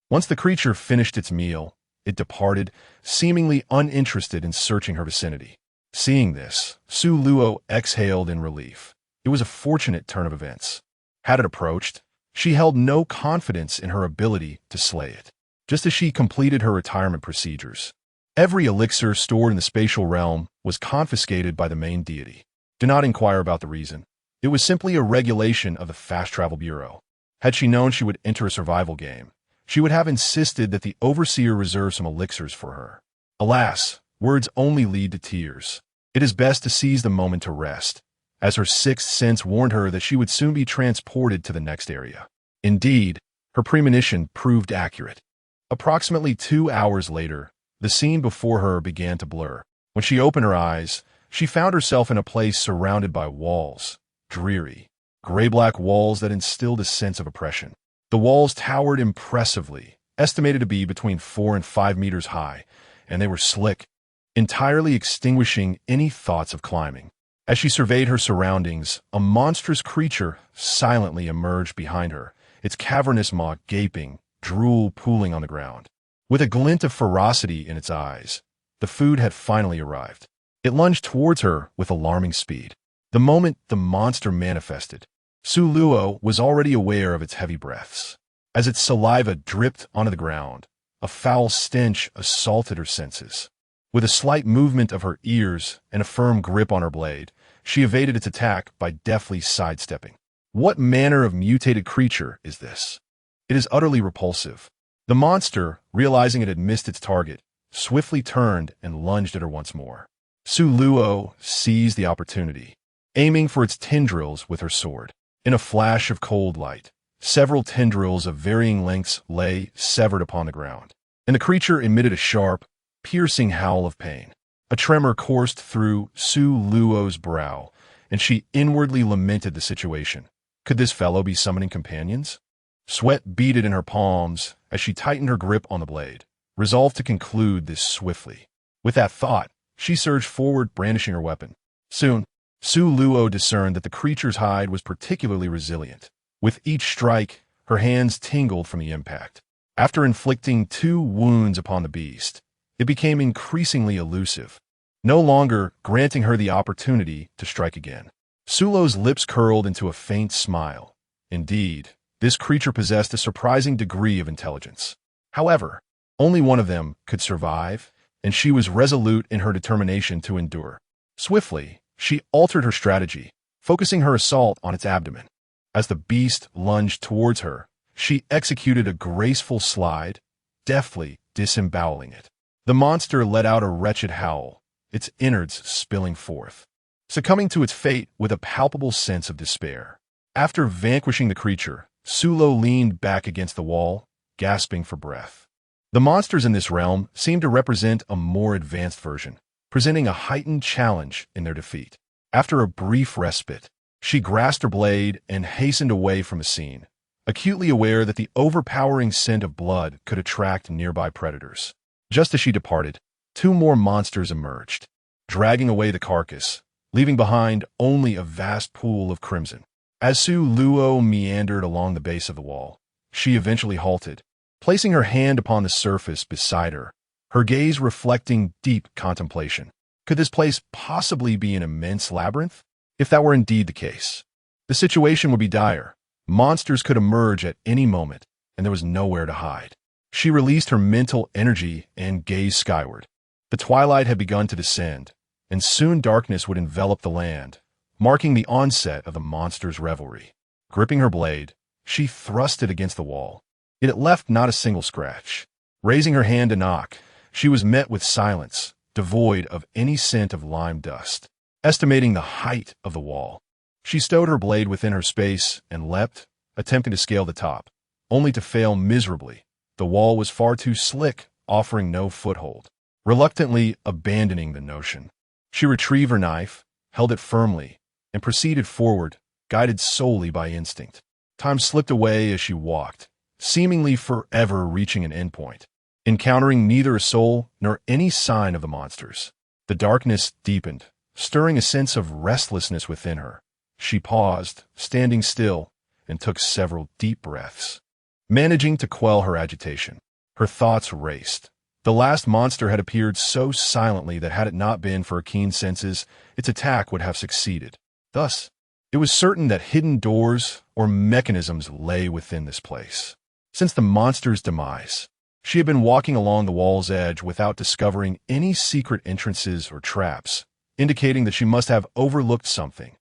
Once the creature finished its meal, it departed, seemingly uninterested in searching her vicinity. Seeing this, Su Luo exhaled in relief. It was a fortunate turn of events. Had it approached, she held no confidence in her ability to slay it. Just as she completed her retirement procedures, every elixir stored in the spatial realm was confiscated by the main deity. Do not inquire about the reason. It was simply a regulation of the Fast Travel Bureau. Had she known she would enter a survival game, she would have insisted that the overseer reserve some elixirs for her. Alas, words only lead to tears. It is best to seize the moment to rest, as her sixth sense warned her that she would soon be transported to the next area. Indeed, her premonition proved accurate. Approximately 2 hours later, the scene before her began to blur. When she opened her eyes, she found herself in a place surrounded by walls, dreary, gray-black walls that instilled a sense of oppression. The walls towered impressively, estimated to be between 4 and 5 meters high, and they were slick, entirely extinguishing any thoughts of climbing. As she surveyed her surroundings, a monstrous creature silently emerged behind her, its cavernous maw gaping, drool pooling on the ground. With a glint of ferocity in its eyes, the food had finally arrived. It lunged towards her with alarming speed. The moment the monster manifested, Su Luo was already aware of its heavy breaths. As its saliva dripped onto the ground, a foul stench assaulted her senses. With a slight movement of her ears and a firm grip on her blade, she evaded its attack by deftly sidestepping. What manner of mutated creature is this? It is utterly repulsive. The monster, realizing it had missed its target, swiftly turned and lunged at her once more. Su Luo seized the opportunity, aiming for its tendrils with her sword. In a flash of cold light, several tendrils of varying lengths lay severed upon the ground, and the creature emitted a sharp, piercing howl of pain. A tremor coursed through Su Luo's brow, and she inwardly lamented the situation. Could this fellow be summoning companions? Sweat beaded in her palms as she tightened her grip on the blade, resolved to conclude this swiftly. With that thought, She surged forward, brandishing her weapon. Soon, Su Luo discerned that the creature's hide was particularly resilient. With each strike, her hands tingled from the impact. After inflicting 2 wounds upon the beast, it became increasingly elusive, no longer granting her the opportunity to strike again. Sulo's lips curled into a faint smile. Indeed, this creature possessed a surprising degree of intelligence. However, only one of them could survive, and she was resolute in her determination to endure. Swiftly, she altered her strategy, focusing her assault on its abdomen. As the beast lunged towards her, she executed a graceful slide, deftly disemboweling it. The monster let out a wretched howl, its innards spilling forth, succumbing to its fate with a palpable sense of despair. After vanquishing the creature, Sulo leaned back against the wall, gasping for breath. The monsters in this realm seemed to represent a more advanced version, presenting a heightened challenge in their defeat. After a brief respite, she grasped her blade and hastened away from the scene, acutely aware that the overpowering scent of blood could attract nearby predators. Just as she departed, 2 more monsters emerged, dragging away the carcass, leaving behind only a vast pool of crimson. As Su Luo meandered along the base of the wall, she eventually halted, placing her hand upon the surface beside her, her gaze reflecting deep contemplation. Could this place possibly be an immense labyrinth? If that were indeed the case, the situation would be dire. Monsters could emerge at any moment, and there was nowhere to hide. She released her mental energy and gazed skyward. The twilight had begun to descend, and soon darkness would envelop the land, marking the onset of the monster's revelry. Gripping her blade, she thrust it against the wall. It left not a single scratch. Raising her hand to knock, she was met with silence, devoid of any scent of lime dust. Estimating the height of the wall, she stowed her blade within her space and leapt, attempting to scale the top, only to fail miserably. The wall was far too slick, offering no foothold. Reluctantly abandoning the notion, she retrieved her knife, held it firmly, and proceeded forward, guided solely by instinct. Time slipped away as she walked, seemingly forever reaching an endpoint, encountering neither a soul nor any sign of the monsters. The darkness deepened, stirring a sense of restlessness within her. She paused, standing still, and took several deep breaths. Managing to quell her agitation, her thoughts raced. The last monster had appeared so silently that had it not been for her keen senses, its attack would have succeeded. Thus, it was certain that hidden doors or mechanisms lay within this place. Since the monster's demise, she had been walking along the wall's edge without discovering any secret entrances or traps, indicating that she must have overlooked something.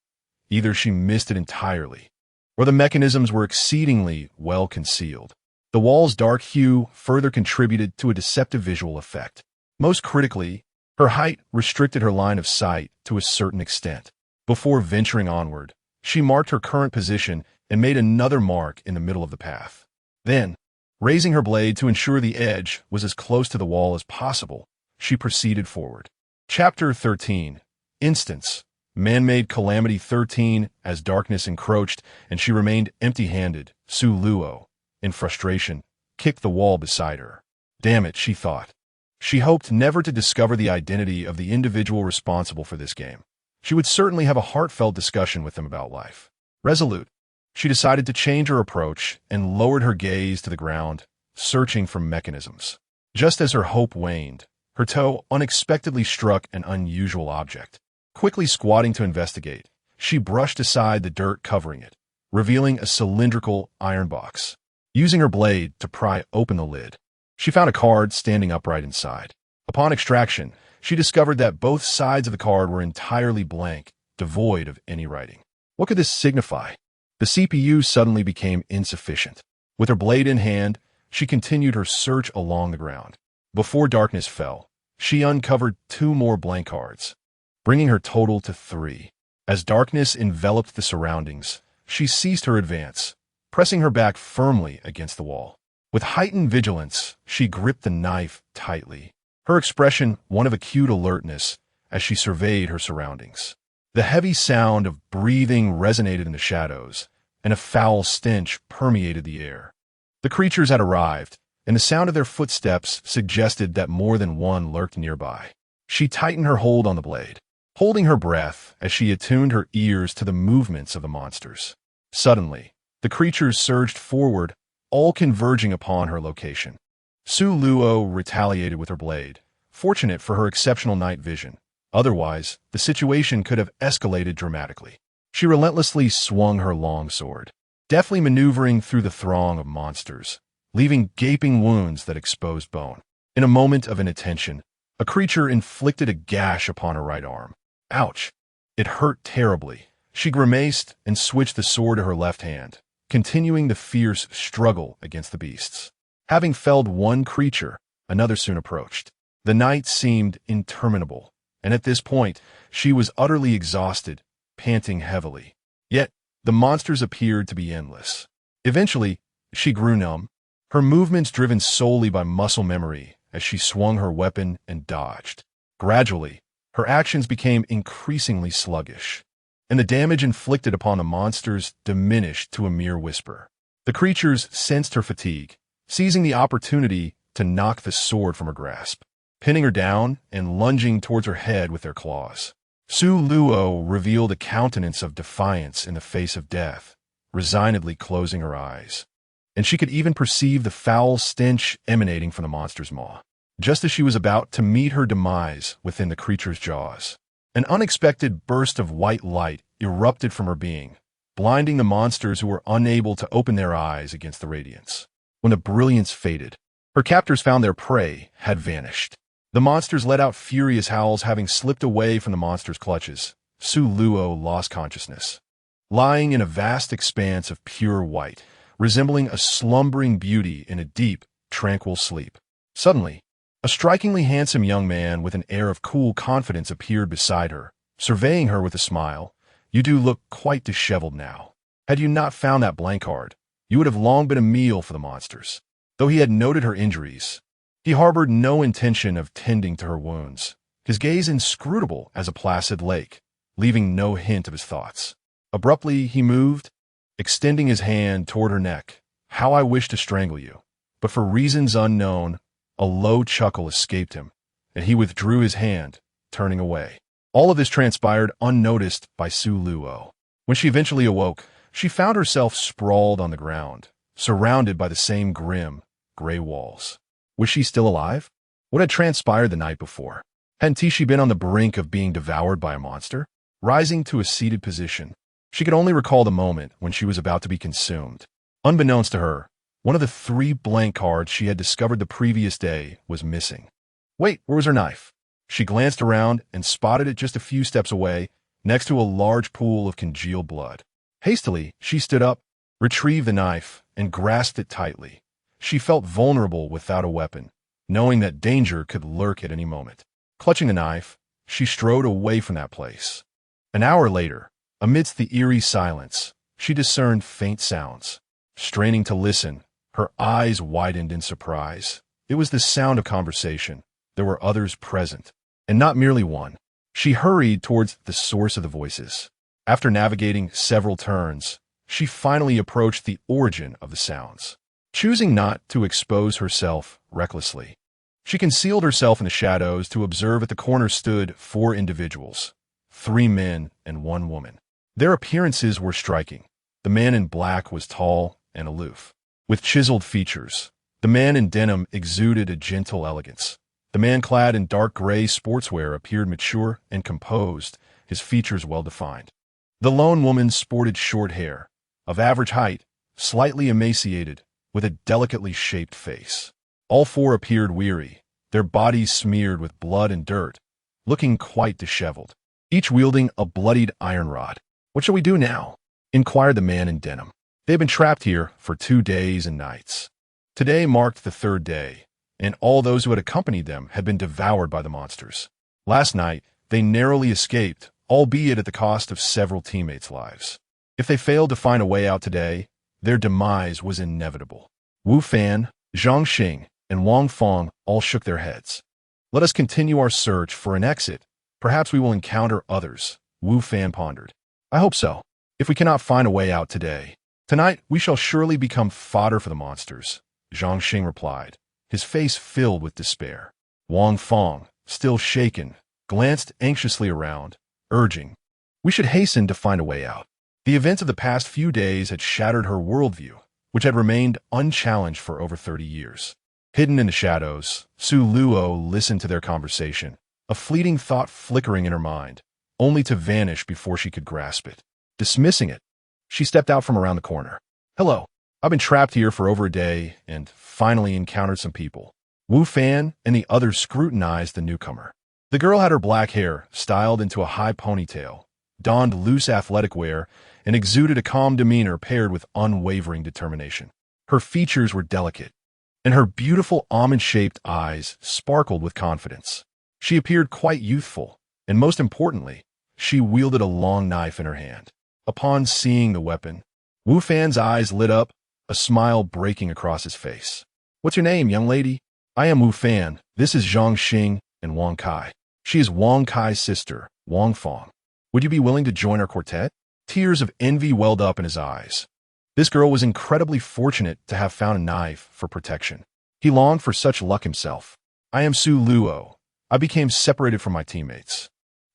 Either she missed it entirely, or the mechanisms were exceedingly well concealed. The wall's dark hue further contributed to a deceptive visual effect. Most critically, her height restricted her line of sight to a certain extent. Before venturing onward, she marked her current position and made another mark in the middle of the path. Then, raising her blade to ensure the edge was as close to the wall as possible, she proceeded forward. Chapter 13. Instance. Man-made calamity 13. As darkness encroached and she remained empty-handed, Su Luo, in frustration, kicked the wall beside her. Damn it, she thought. She hoped never to discover the identity of the individual responsible for this game. She would certainly have a heartfelt discussion with them about life. Resolute, she decided to change her approach and lowered her gaze to the ground, searching for mechanisms. Just as her hope waned, her toe unexpectedly struck an unusual object. Quickly squatting to investigate, she brushed aside the dirt covering it, revealing a cylindrical iron box. Using her blade to pry open the lid, she found a card standing upright inside. Upon extraction, she discovered that both sides of the card were entirely blank, devoid of any writing. What could this signify? The CPU suddenly became insufficient. With her blade in hand, she continued her search along the ground. Before darkness fell, she uncovered 2 more blank cards, bringing her total to 3. As darkness enveloped the surroundings, she ceased her advance, pressing her back firmly against the wall. With heightened vigilance, she gripped the knife tightly, her expression one of acute alertness as she surveyed her surroundings. The heavy sound of breathing resonated in the shadows, and a foul stench permeated the air. The creatures had arrived, and the sound of their footsteps suggested that more than one lurked nearby. She tightened her hold on the blade, holding her breath as she attuned her ears to the movements of the monsters. Suddenly, the creatures surged forward, all converging upon her location. Su Luo retaliated with her blade, fortunate for her exceptional night vision. Otherwise, the situation could have escalated dramatically. She relentlessly swung her long sword, deftly maneuvering through the throng of monsters, leaving gaping wounds that exposed bone. In a moment of inattention, a creature inflicted a gash upon her right arm. Ouch! It hurt terribly. She grimaced and switched the sword to her left hand, continuing the fierce struggle against the beasts. Having felled one creature, another soon approached. The night seemed interminable, and at this point, she was utterly exhausted, panting heavily. Yet, the monsters appeared to be endless. Eventually, she grew numb, her movements driven solely by muscle memory as she swung her weapon and dodged. Gradually, her actions became increasingly sluggish, and the damage inflicted upon the monsters diminished to a mere whisper. The creatures sensed her fatigue, seizing the opportunity to knock the sword from her grasp, pinning her down and lunging towards her head with their claws. Su Luo revealed a countenance of defiance in the face of death, resignedly closing her eyes. And she could even perceive the foul stench emanating from the monster's maw. Just as she was about to meet her demise within the creature's jaws, an unexpected burst of white light erupted from her being, blinding the monsters who were unable to open their eyes against the radiance. When the brilliance faded, her captors found their prey had vanished. The monsters let out furious howls, having slipped away from the monster's clutches. Su Luo lost consciousness, lying in a vast expanse of pure white, resembling a slumbering beauty in a deep, tranquil sleep. Suddenly, a strikingly handsome young man with an air of cool confidence appeared beside her, surveying her with a smile. "You do look quite disheveled now. Had you not found that blank card, you would have long been a meal for the monsters." Though he had noted her injuries, he harbored no intention of tending to her wounds, his gaze inscrutable as a placid lake, leaving no hint of his thoughts. Abruptly, he moved, extending his hand toward her neck. "How I wish to strangle you." But for reasons unknown, a low chuckle escaped him, and he withdrew his hand, turning away. All of this transpired unnoticed by Su Luo. When she eventually awoke, she found herself sprawled on the ground, surrounded by the same grim, gray walls. Was she still alive? What had transpired the night before? Hadn't she been on the brink of being devoured by a monster? Rising to a seated position, she could only recall the moment when she was about to be consumed. Unbeknownst to her, one of the 3 blank cards she had discovered the previous day was missing. Wait, where was her knife? She glanced around and spotted it just a few steps away, next to a large pool of congealed blood. Hastily, she stood up, retrieved the knife, and grasped it tightly. She felt vulnerable without a weapon, knowing that danger could lurk at any moment. Clutching the knife, she strode away from that place. An hour later, amidst the eerie silence, she discerned faint sounds. Straining to listen, her eyes widened in surprise. It was the sound of conversation. There were others present, and not merely one. She hurried towards the source of the voices. After navigating several turns, she finally approached the origin of the sounds. Choosing not to expose herself recklessly, she concealed herself in the shadows. To observe at the corner stood 4 individuals, 3 men and 1 woman. Their appearances were striking. The man in black was tall and aloof, with chiseled features. The man in denim exuded a gentle elegance. The man clad in dark gray sportswear appeared mature and composed, his features well-defined. The lone woman sported short hair, of average height, slightly emaciated, with a delicately shaped face. All 4 appeared weary, their bodies smeared with blood and dirt, looking quite disheveled, each wielding a bloodied iron rod. "What shall we do now?" inquired the man in denim. They had been trapped here for 2 days and nights. Today marked the 3rd day, and all those who had accompanied them had been devoured by the monsters. Last night, they narrowly escaped, albeit at the cost of several teammates' lives. If they failed to find a way out today, their demise was inevitable. Wu Fan, Zhang Xing, and Wang Feng all shook their heads. "Let us continue our search for an exit. Perhaps we will encounter others," Wu Fan pondered. "I hope so. If we cannot find a way out today, tonight we shall surely become fodder for the monsters," Zhang Xing replied, his face filled with despair. Wang Feng, still shaken, glanced anxiously around, urging, "We should hasten to find a way out." The events of the past few days had shattered her worldview, which had remained unchallenged for over 30 years. Hidden in the shadows, Su Luo listened to their conversation, a fleeting thought flickering in her mind, only to vanish before she could grasp it. Dismissing it, she stepped out from around the corner. "Hello. I've been trapped here for over a day and finally encountered some people." Wu Fan and the others scrutinized the newcomer. The girl had her black hair styled into a high ponytail, donned loose athletic wear, and exuded a calm demeanor paired with unwavering determination. Her features were delicate, and her beautiful almond-shaped eyes sparkled with confidence. She appeared quite youthful, and most importantly, she wielded a long knife in her hand. Upon seeing the weapon, Wu Fan's eyes lit up, a smile breaking across his face. "What's your name, young lady?" "I am Wu Fan. This is Zhang Xing and Wang Kai. She is Wang Kai's sister, Wang Fong. Would you be willing to join our quartet?" Tears of envy welled up in his eyes. This girl was incredibly fortunate to have found a knife for protection. He longed for such luck himself. "I am Su Luo. I became separated from my teammates."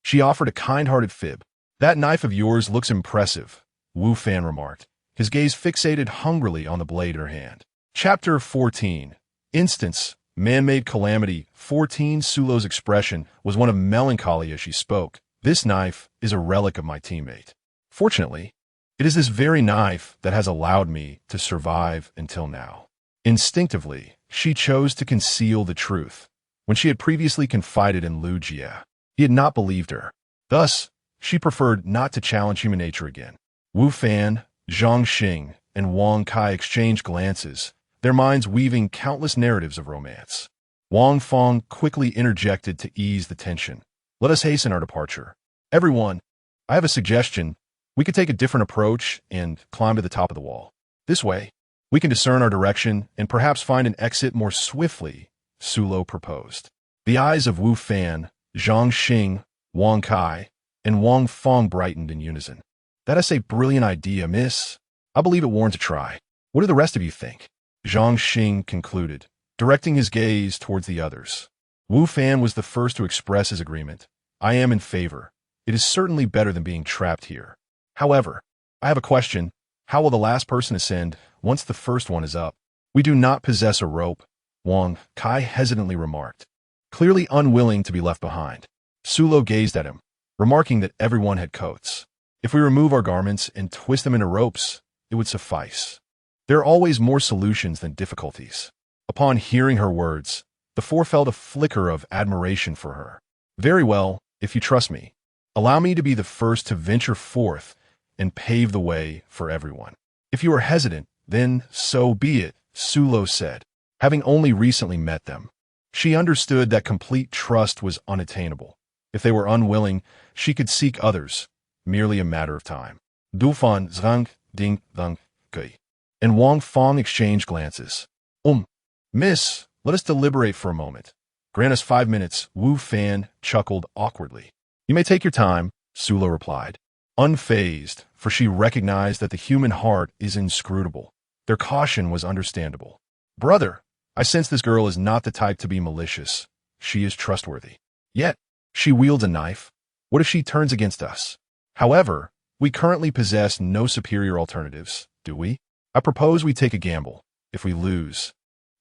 She offered a kind-hearted fib. "That knife of yours looks impressive," Wu Fan remarked, his gaze fixated hungrily on the blade in her hand. Chapter 14. Instance, Man-Made Calamity. 14. Sulo's expression was one of melancholy as she spoke. "This knife is a relic of my teammate. Fortunately, it is this very knife that has allowed me to survive until now." Instinctively, she chose to conceal the truth. When she had previously confided in Lu Jie, he had not believed her. Thus, she preferred not to challenge human nature again. Wu Fan, Zhang Xing, and Wang Kai exchanged glances, their minds weaving countless narratives of romance. Wang Fong quickly interjected to ease the tension. "Let us hasten our departure. Everyone, I have a suggestion. We could take a different approach and climb to the top of the wall. This way, we can discern our direction and perhaps find an exit more swiftly," Sulo proposed. The eyes of Wu Fan, Zhang Xing, Wang Kai, and Wang Fong brightened in unison. "That is a brilliant idea, miss. I believe it warrants a try. What do the rest of you think?" Zhang Xing concluded, directing his gaze towards the others. Wu Fan was the first to express his agreement. "I am in favor. It is certainly better than being trapped here. However, I have a question. How will the last person ascend once the first one is up?" "We do not possess a rope," Wang Kai hesitantly remarked, clearly unwilling to be left behind. Sulo gazed at him, remarking that everyone had coats. "If we remove our garments and twist them into ropes, it would suffice. There are always more solutions than difficulties." Upon hearing her words, the four felt a flicker of admiration for her. "Very well, if you trust me. Allow me to be the first to venture forth and pave the way for everyone." "If you are hesitant, then so be it," Sulo said, having only recently met them. She understood that complete trust was unattainable. If they were unwilling, she could seek others, merely a matter of time. Dufan Zhang Ding Dang Kui and Wang Fong exchanged glances. Miss, let us deliberate for a moment. Grant us 5 minutes," Wu Fan chuckled awkwardly. "You may take your time," Sulo replied, unfazed, for she recognized that the human heart is inscrutable. Their caution was understandable. "Brother, I sense this girl is not the type to be malicious. She is trustworthy. Yet, she wields a knife. What if she turns against us? However, we currently possess no superior alternatives, do we? I propose we take a gamble. If we lose,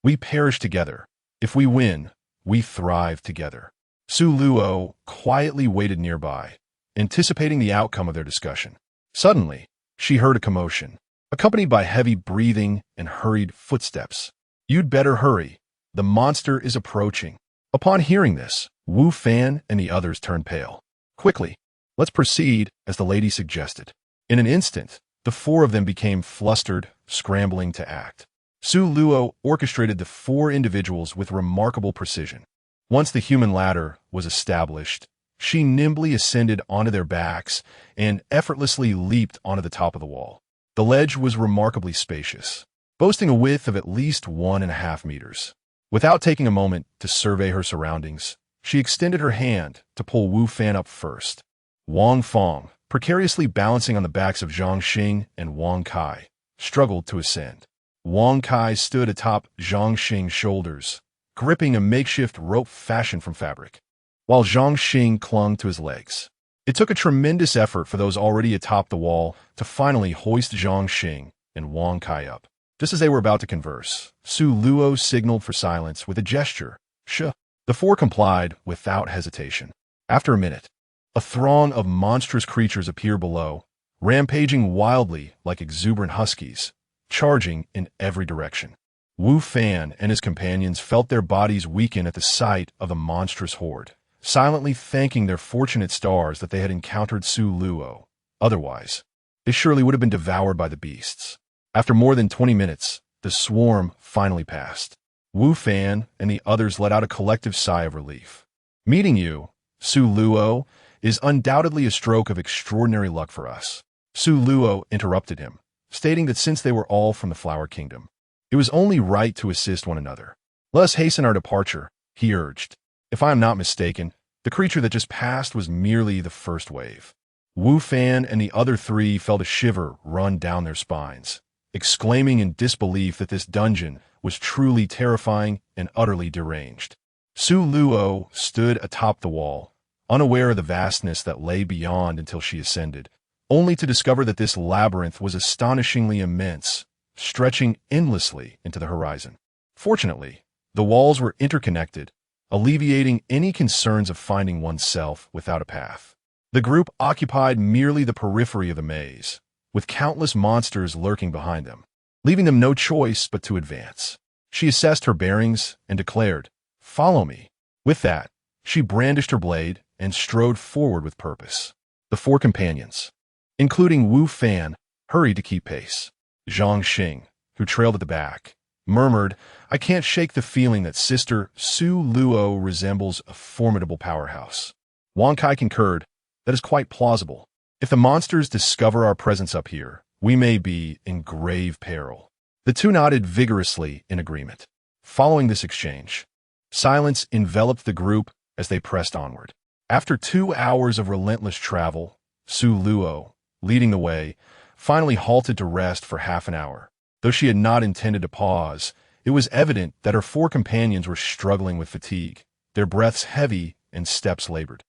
we perish together. If we win, we thrive together." Su Luo quietly waited nearby, anticipating the outcome of their discussion. Suddenly, she heard a commotion, accompanied by heavy breathing and hurried footsteps. "You'd better hurry. The monster is approaching." Upon hearing this, Wu Fan and the others turned pale. "Quickly, let's proceed," as the lady suggested. In an instant, the four of them became flustered, scrambling to act. Su Luo orchestrated the four individuals with remarkable precision. Once the human ladder was established, she nimbly ascended onto their backs and effortlessly leaped onto the top of the wall. The ledge was remarkably spacious, boasting a width of at least 1.5 meters. Without taking a moment to survey her surroundings, she extended her hand to pull Wu Fan up first. Wang Fong, precariously balancing on the backs of Zhang Xing and Wang Kai, struggled to ascend. Wang Kai stood atop Zhang Xing's shoulders, gripping a makeshift rope fashioned from fabric. while Zhang Xing clung to his legs. It took a tremendous effort for those already atop the wall to finally hoist Zhang Xing and Wang Kai up. Just as they were about to converse, Su Luo signaled for silence with a gesture. Shh. The four complied without hesitation. After a minute, a throng of monstrous creatures appeared below, rampaging wildly like exuberant huskies, charging in every direction. Wu Fan and his companions felt their bodies weaken at the sight of the monstrous horde, silently thanking their fortunate stars that they had encountered Su Luo. Otherwise, they surely would have been devoured by the beasts. After more than 20 minutes, the swarm finally passed. Wu Fan and the others let out a collective sigh of relief. Meeting you, Su Luo, is undoubtedly a stroke of extraordinary luck for us. Su Luo interrupted him, stating that since they were all from the Flower Kingdom, it was only right to assist one another. Let us hasten our departure, he urged. If I am not mistaken, the creature that just passed was merely the first wave. Wu Fan and the other three felt a shiver run down their spines, exclaiming in disbelief that this dungeon was truly terrifying and utterly deranged. Su Luo stood atop the wall, unaware of the vastness that lay beyond until she ascended, only to discover that this labyrinth was astonishingly immense, stretching endlessly into the horizon. Fortunately, the walls were interconnected, alleviating any concerns of finding oneself without a path. The group occupied merely the periphery of the maze, with countless monsters lurking behind them, leaving them no choice but to advance. She assessed her bearings and declared, "Follow me." With that, she brandished her blade and strode forward with purpose. The four companions, including Wu Fan, hurried to keep pace. Zhang Xing, who trailed at the back, murmured, "I can't shake the feeling that Sister Su Luo resembles a formidable powerhouse." Wang Kai concurred, "That is quite plausible. If the monsters discover our presence up here, we may be in grave peril." The two nodded vigorously in agreement. Following this exchange, silence enveloped the group as they pressed onward. After 2 hours of relentless travel, Su Luo, leading the way, finally halted to rest for half an hour. Though she had not intended to pause, it was evident that her four companions were struggling with fatigue, their breaths heavy and steps labored.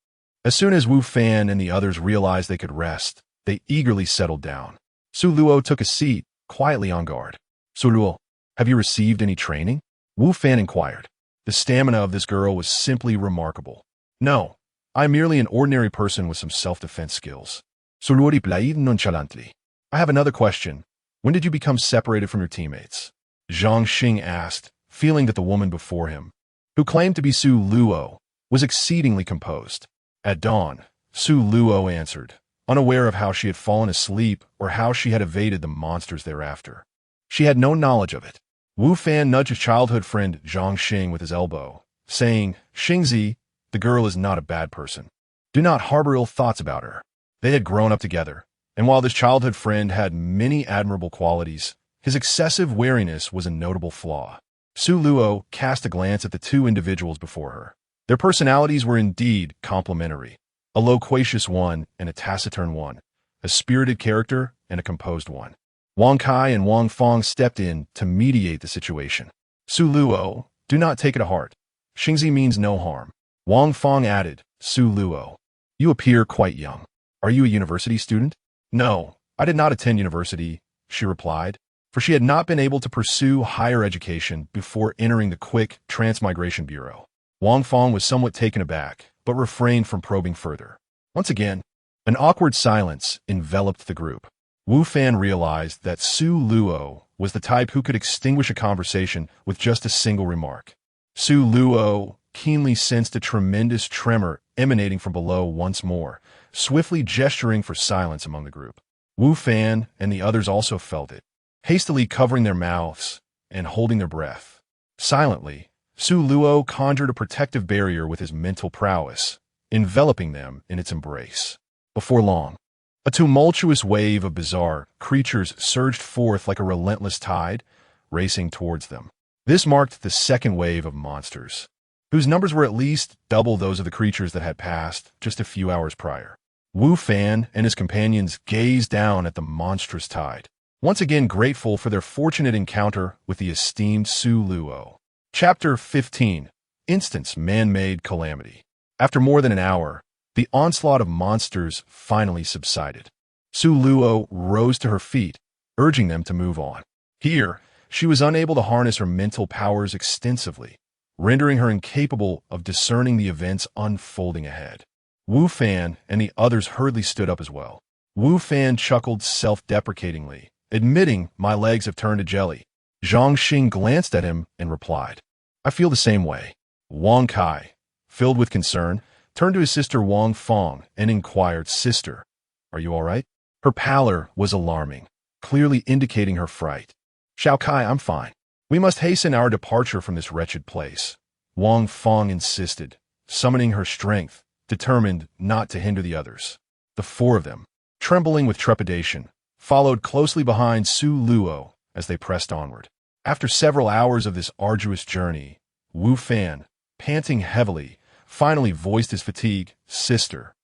As soon as Wu Fan and the others realized they could rest, they eagerly settled down. Su Luo took a seat, quietly on guard. "Su Luo, have you received any training?" Wu Fan inquired. The stamina of this girl was simply remarkable. "No, I am merely an ordinary person with some self-defense skills." Su Luo replied nonchalantly. "I have another question. When did you become separated from your teammates?" Zhang Xing asked, feeling that the woman before him, who claimed to be Su Luo, was exceedingly composed. "At dawn," Su Luo answered, unaware of how she had fallen asleep or how she had evaded the monsters thereafter. She had no knowledge of it. Wu Fan nudged his childhood friend Zhang Xing with his elbow, saying, "Xingzi, the girl is not a bad person. Do not harbor ill thoughts about her." They had grown up together, and while this childhood friend had many admirable qualities, his excessive wariness was a notable flaw. Su Luo cast a glance at the two individuals before her. Their personalities were indeed complementary, a loquacious one and a taciturn one, a spirited character and a composed one. Wang Kai and Wang Fong stepped in to mediate the situation. "Su Luo, do not take it to heart. Xingzi means no harm." Wang Fong added, "Su Luo, you appear quite young. Are you a university student?" "No, I did not attend university," she replied, for she had not been able to pursue higher education before entering the Quick-Transmigration Bureau. Wang Fong was somewhat taken aback, but refrained from probing further. Once again, an awkward silence enveloped the group. Wu Fan realized that Su Luo was the type who could extinguish a conversation with just a single remark. Su Luo keenly sensed a tremendous tremor emanating from below once more, swiftly gesturing for silence among the group. Wu Fan and the others also felt it, hastily covering their mouths and holding their breath. Silently, Su Luo conjured a protective barrier with his mental prowess, enveloping them in its embrace. Before long, a tumultuous wave of bizarre creatures surged forth like a relentless tide, racing towards them. This marked the second wave of monsters, whose numbers were at least double those of the creatures that had passed just a few hours prior. Wu Fan and his companions gazed down at the monstrous tide, once again grateful for their fortunate encounter with the esteemed Su Luo. Chapter 15. Instance Man-Made Calamity. After more than an hour, the onslaught of monsters finally subsided. Su Luo rose to her feet, urging them to move on. Here, she was unable to harness her mental powers extensively, rendering her incapable of discerning the events unfolding ahead. Wu Fan and the others hurriedly stood up as well. Wu Fan chuckled self-deprecatingly, admitting, "My legs have turned to jelly." Zhang Xing glanced at him and replied, "I feel the same way." Wang Kai, filled with concern, turned to his sister Wang Fong and inquired, "Sister, are you all right?" Her pallor was alarming, clearly indicating her fright. "Xiao Kai, I'm fine. We must hasten our departure from this wretched place," Wang Fong insisted, summoning her strength, determined not to hinder the others. The four of them, trembling with trepidation, followed closely behind Su Luo as they pressed onward. After several hours of this arduous journey, Wu Fan, panting heavily, finally voiced his fatigue. "Sister,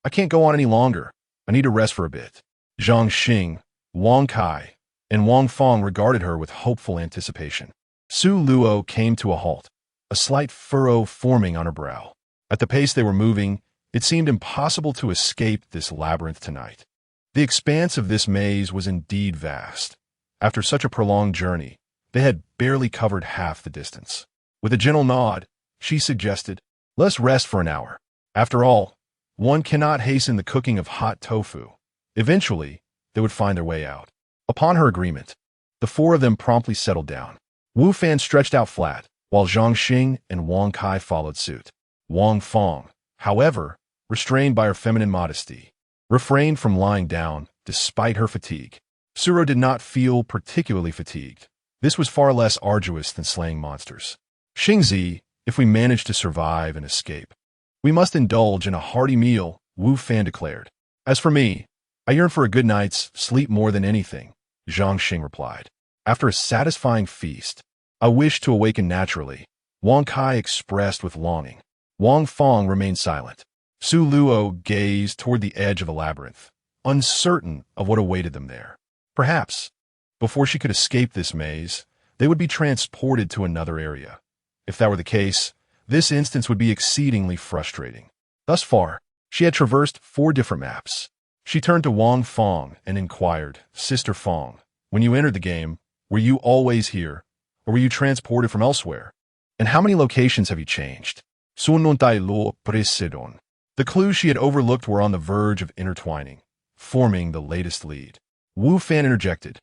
I can't go on any longer. I need to rest for a bit." Zhang Xing, Wang Kai, and Wang Fong regarded her with hopeful anticipation. Su Luo came to a halt, a slight furrow forming on her brow. At the pace they were moving, it seemed impossible to escape this labyrinth tonight. The expanse of this maze was indeed vast. After such a prolonged journey, they had barely covered half the distance. With a gentle nod, she suggested, "Let's rest for an hour. After all, one cannot hasten the cooking of hot tofu." Eventually, they would find their way out. Upon her agreement, the four of them promptly settled down. Wu Fan stretched out flat, while Zhang Xing and Wang Kai followed suit. Wang Fong, however, restrained by her feminine modesty, refrained from lying down despite her fatigue. Suro did not feel particularly fatigued. This was far less arduous than slaying monsters. "Xingzi, if we manage to survive and escape, we must indulge in a hearty meal," Wu Fan declared. "As for me, I yearn for a good night's sleep more than anything," Zhang Xing replied. "After a satisfying feast, I wish to awaken naturally," Wang Kai expressed with longing. Wang Fong remained silent. Su Luo gazed toward the edge of the labyrinth, uncertain of what awaited them there. Perhaps, before she could escape this maze, they would be transported to another area. If that were the case, this instance would be exceedingly frustrating. Thus far, she had traversed 4 different maps. She turned to Wang Fong and inquired, "Sister Fong, when you entered the game, were you always here, or were you transported from elsewhere? And how many locations have you changed?" The clues she had overlooked were on the verge of intertwining, forming the latest lead. Wu Fan interjected,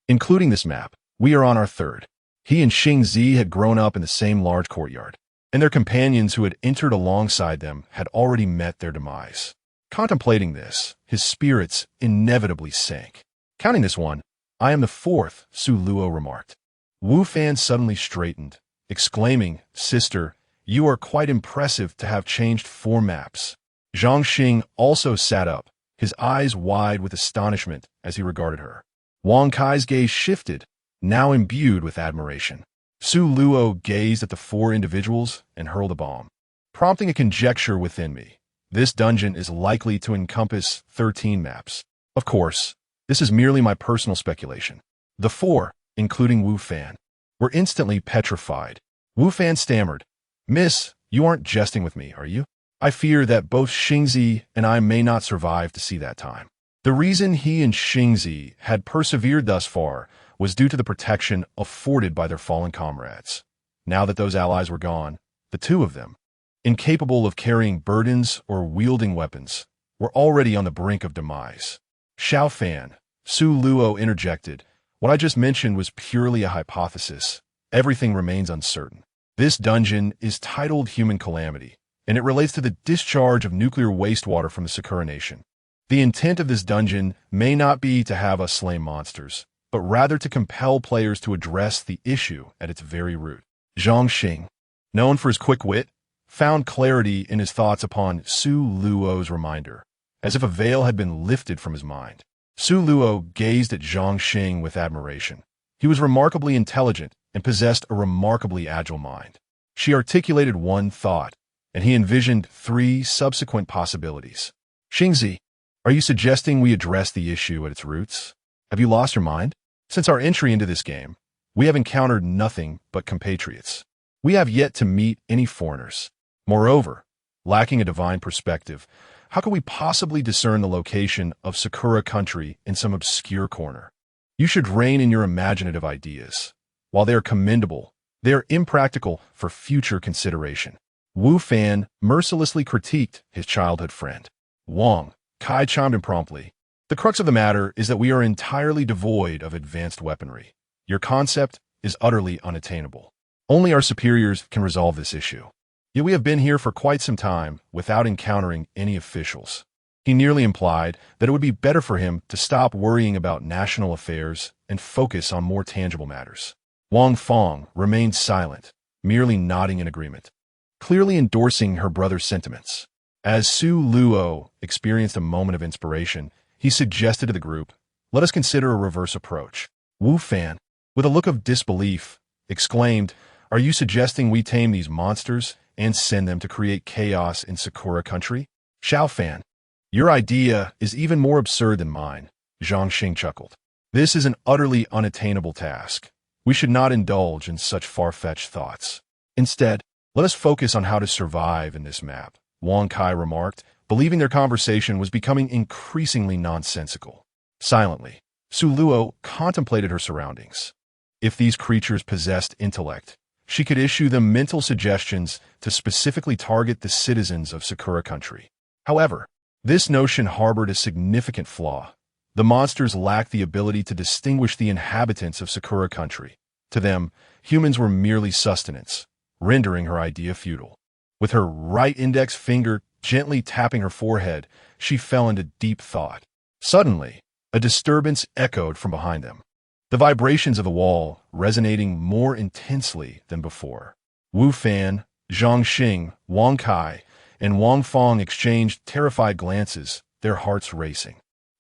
"Including this map, we are on our 3rd. He and Xingzi had grown up in the same large courtyard, and their companions who had entered alongside them had already met their demise." Contemplating this, his spirits inevitably sank. "Counting this one, I am the 4th, Su Luo remarked. Wu Fan suddenly straightened, exclaiming, "Sister, you are quite impressive to have changed 4 maps." Zhang Xing also sat up, his eyes wide with astonishment as he regarded her. Wang Kai's gaze shifted, now imbued with admiration. Su Luo gazed at the 4 individuals and hurled a bomb, prompting a conjecture within me. This dungeon is likely to encompass 13 maps. Of course, this is merely my personal speculation. The 4, including Wu Fan, were instantly petrified. Wu Fan stammered, "Miss, you aren't jesting with me, are you? I fear that both Xingzi and I may not survive to see that time." The reason he and Xingzi had persevered thus far was due to the protection afforded by their fallen comrades. Now that those allies were gone, the 2 of them, incapable of carrying burdens or wielding weapons, were already on the brink of demise. "Xiao Fan," Su Luo interjected, "what I just mentioned was purely a hypothesis. Everything remains uncertain. This dungeon is titled Human Calamity, and it relates to the discharge of nuclear wastewater from the Sakura Nation. The intent of this dungeon may not be to have us slay monsters, but rather to compel players to address the issue at its very root." Zhang Xing, known for his quick wit, found clarity in his thoughts upon Su Luo's reminder, as if a veil had been lifted from his mind. Su Luo gazed at Zhang Xing with admiration. He was remarkably intelligent and possessed a remarkably agile mind. She articulated one thought, and he envisioned 3 subsequent possibilities. "Xingzi, are you suggesting we address the issue at its roots? Have you lost your mind? Since our entry into this game, we have encountered nothing but compatriots. We have yet to meet any foreigners. Moreover, Lacking a divine perspective, how could we possibly discern the location of Sakura country in some obscure corner? You should rein in your imaginative ideas. While they are commendable, they are impractical for future consideration. Wu Fan mercilessly critiqued his childhood friend. Wang Kai chimed in promptly. The crux of the matter is that we are entirely devoid of advanced weaponry. Your concept is utterly unattainable. Only our superiors can resolve this issue. Yet we have been here for quite some time without encountering any officials. He nearly implied that it would be better for him to stop worrying about national affairs and focus on more tangible matters. Wang Fong remained silent, merely nodding in agreement, clearly endorsing her brother's sentiments. As Su Luo experienced a moment of inspiration, he suggested to the group, "Let us consider a reverse approach." Wu Fan, with a look of disbelief, exclaimed, "Are you suggesting we tame these monsters and send them to create chaos in Sakura country?" Xiao Fan, "Your idea is even more absurd than mine," Zhang Xing chuckled. "This is an utterly unattainable task. We should not indulge in such far-fetched thoughts. Instead, let us focus on how to survive in this map," Wang Kai remarked, believing their conversation was becoming increasingly nonsensical. Silently, Su Luo contemplated her surroundings. If these creatures possessed intellect, she could issue them mental suggestions to specifically target the citizens of Sakura country. However, this notion harbored a significant flaw. The monsters lacked the ability to distinguish the inhabitants of Sakura country. To them, humans were merely sustenance, rendering her idea futile. With her right index finger gently tapping her forehead, she fell into deep thought. Suddenly, a disturbance echoed from behind them, the vibrations of the wall resonating more intensely than before. Wu Fan, Zhang Xing, Wang Kai, and Wang Fong exchanged terrified glances, their hearts racing.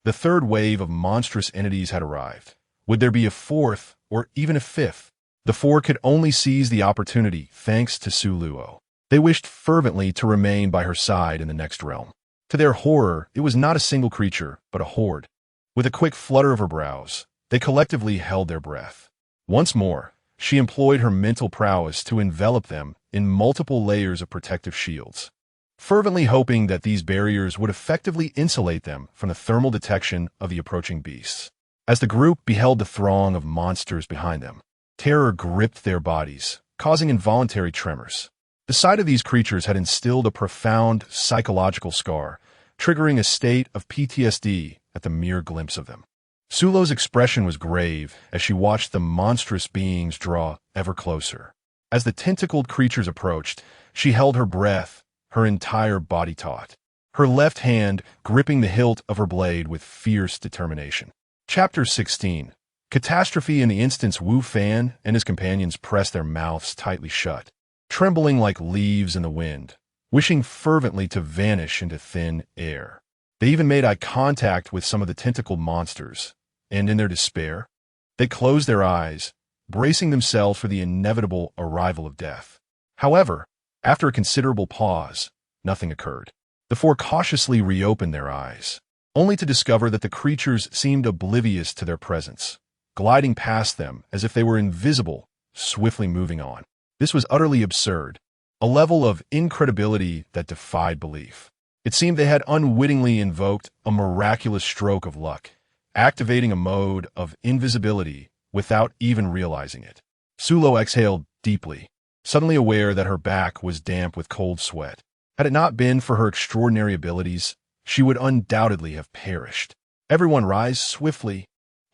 The third wave of monstrous entities had arrived. Would there be a fourth, or even a fifth? The four could only seize the opportunity thanks to Su Luo. They wished fervently to remain by her side in the next realm. To their horror, it was not a single creature, but a horde. With a quick flutter of her brows, they collectively held their breath. Once more, she employed her mental prowess to envelop them in multiple layers of protective shields, fervently hoping that these barriers would effectively insulate them from the thermal detection of the approaching beasts. As the group beheld the throng of monsters behind them, terror gripped their bodies, causing involuntary tremors. The sight of these creatures had instilled a profound psychological scar, triggering a state of PTSD at the mere glimpse of them. Sulo's expression was grave as she watched the monstrous beings draw ever closer. As the tentacled creatures approached, she held her breath, her entire body taut, her left hand gripping the hilt of her blade with fierce determination. Chapter 16. Catastrophe. In the instance, Wu Fan and his companions pressed their mouths tightly shut, trembling like leaves in the wind, wishing fervently to vanish into thin air. They even made eye contact with some of the tentacled monsters, and in their despair, they closed their eyes, bracing themselves for the inevitable arrival of death. However, after a considerable pause, nothing occurred. The four cautiously reopened their eyes, only to discover that the creatures seemed oblivious to their presence, gliding past them as if they were invisible, swiftly moving on. This was utterly absurd, a level of incredibility that defied belief. It seemed they had unwittingly invoked a miraculous stroke of luck, activating a mode of invisibility without even realizing it. Sulo exhaled deeply, suddenly aware that her back was damp with cold sweat. Had it not been for her extraordinary abilities, she would undoubtedly have perished. Everyone rise swiftly.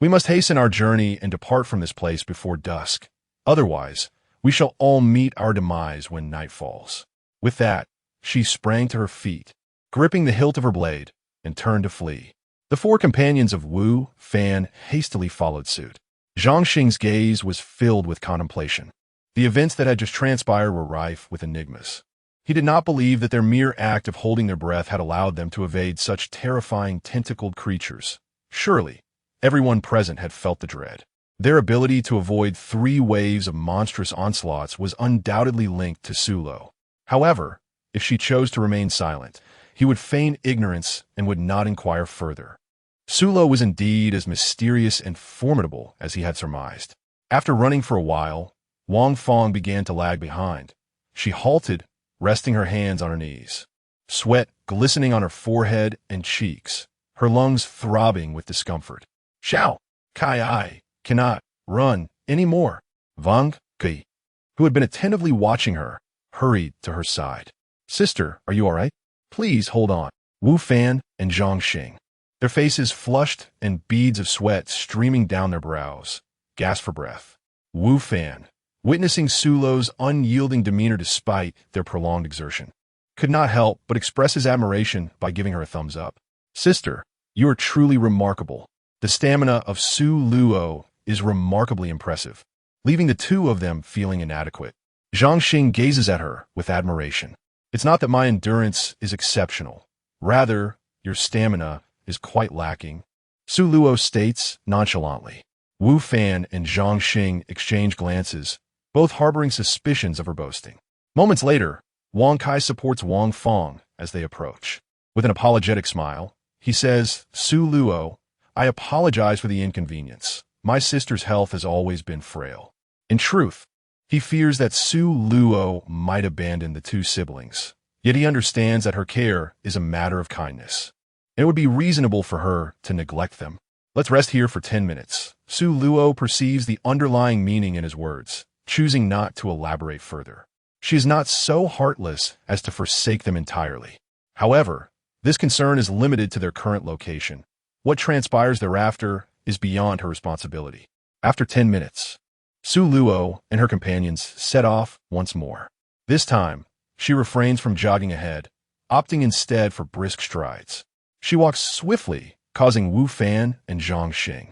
We must hasten our journey and depart from this place before dusk. Otherwise, we shall all meet our demise when night falls. With that, she sprang to her feet, gripping the hilt of her blade, and turned to flee. The four companions of Wu Fan hastily followed suit. Zhang Xing's gaze was filled with contemplation. The events that had just transpired were rife with enigmas. He did not believe that their mere act of holding their breath had allowed them to evade such terrifying tentacled creatures. Surely, everyone present had felt the dread. Their ability to avoid 3 waves of monstrous onslaughts was undoubtedly linked to Sulo. However, if she chose to remain silent, he would feign ignorance and would not inquire further. Sulo was indeed as mysterious and formidable as he had surmised. After running for a while, Wang Fong began to lag behind. She halted, resting her hands on her knees. sweat glistening on her forehead and cheeks, her lungs throbbing with discomfort. Xiao Kai cannot run anymore. Wang Kai, who had been attentively watching her, hurried to her side. Sister, are you all right? Please hold on. Wu Fan and Zhang Xing, their faces flushed and beads of sweat streaming down their brows, gasped for breath. Wu Fan, witnessing Su Luo's unyielding demeanor despite their prolonged exertion, could not help but express his admiration by giving her a thumbs up. Sister, you are truly remarkable. The stamina of Su Luo is remarkably impressive, leaving the two of them feeling inadequate. Zhang Xing gazes at her with admiration. It's not that my endurance is exceptional. Rather, your stamina is quite lacking, Su Luo states nonchalantly. Wu Fan and Zhang Xing exchange glances, both harboring suspicions of her boasting. Moments later, Wang Kai supports Wang Fong as they approach. With an apologetic smile, he says, Su Luo, I apologize for the inconvenience. My sister's health has always been frail. In truth, he fears that Su Luo might abandon the two siblings, yet he understands that her care is a matter of kindness. It would be reasonable for her to neglect them. Let's rest here for 10 minutes. Su Luo perceives the underlying meaning in his words, choosing not to elaborate further. She is not so heartless as to forsake them entirely. However, this concern is limited to their current location. What transpires thereafter is beyond her responsibility. After 10 minutes, Su Luo and her companions set off once more. This time, she refrains from jogging ahead, opting instead for brisk strides. She walks swiftly, causing Wu Fan and Zhang Xing,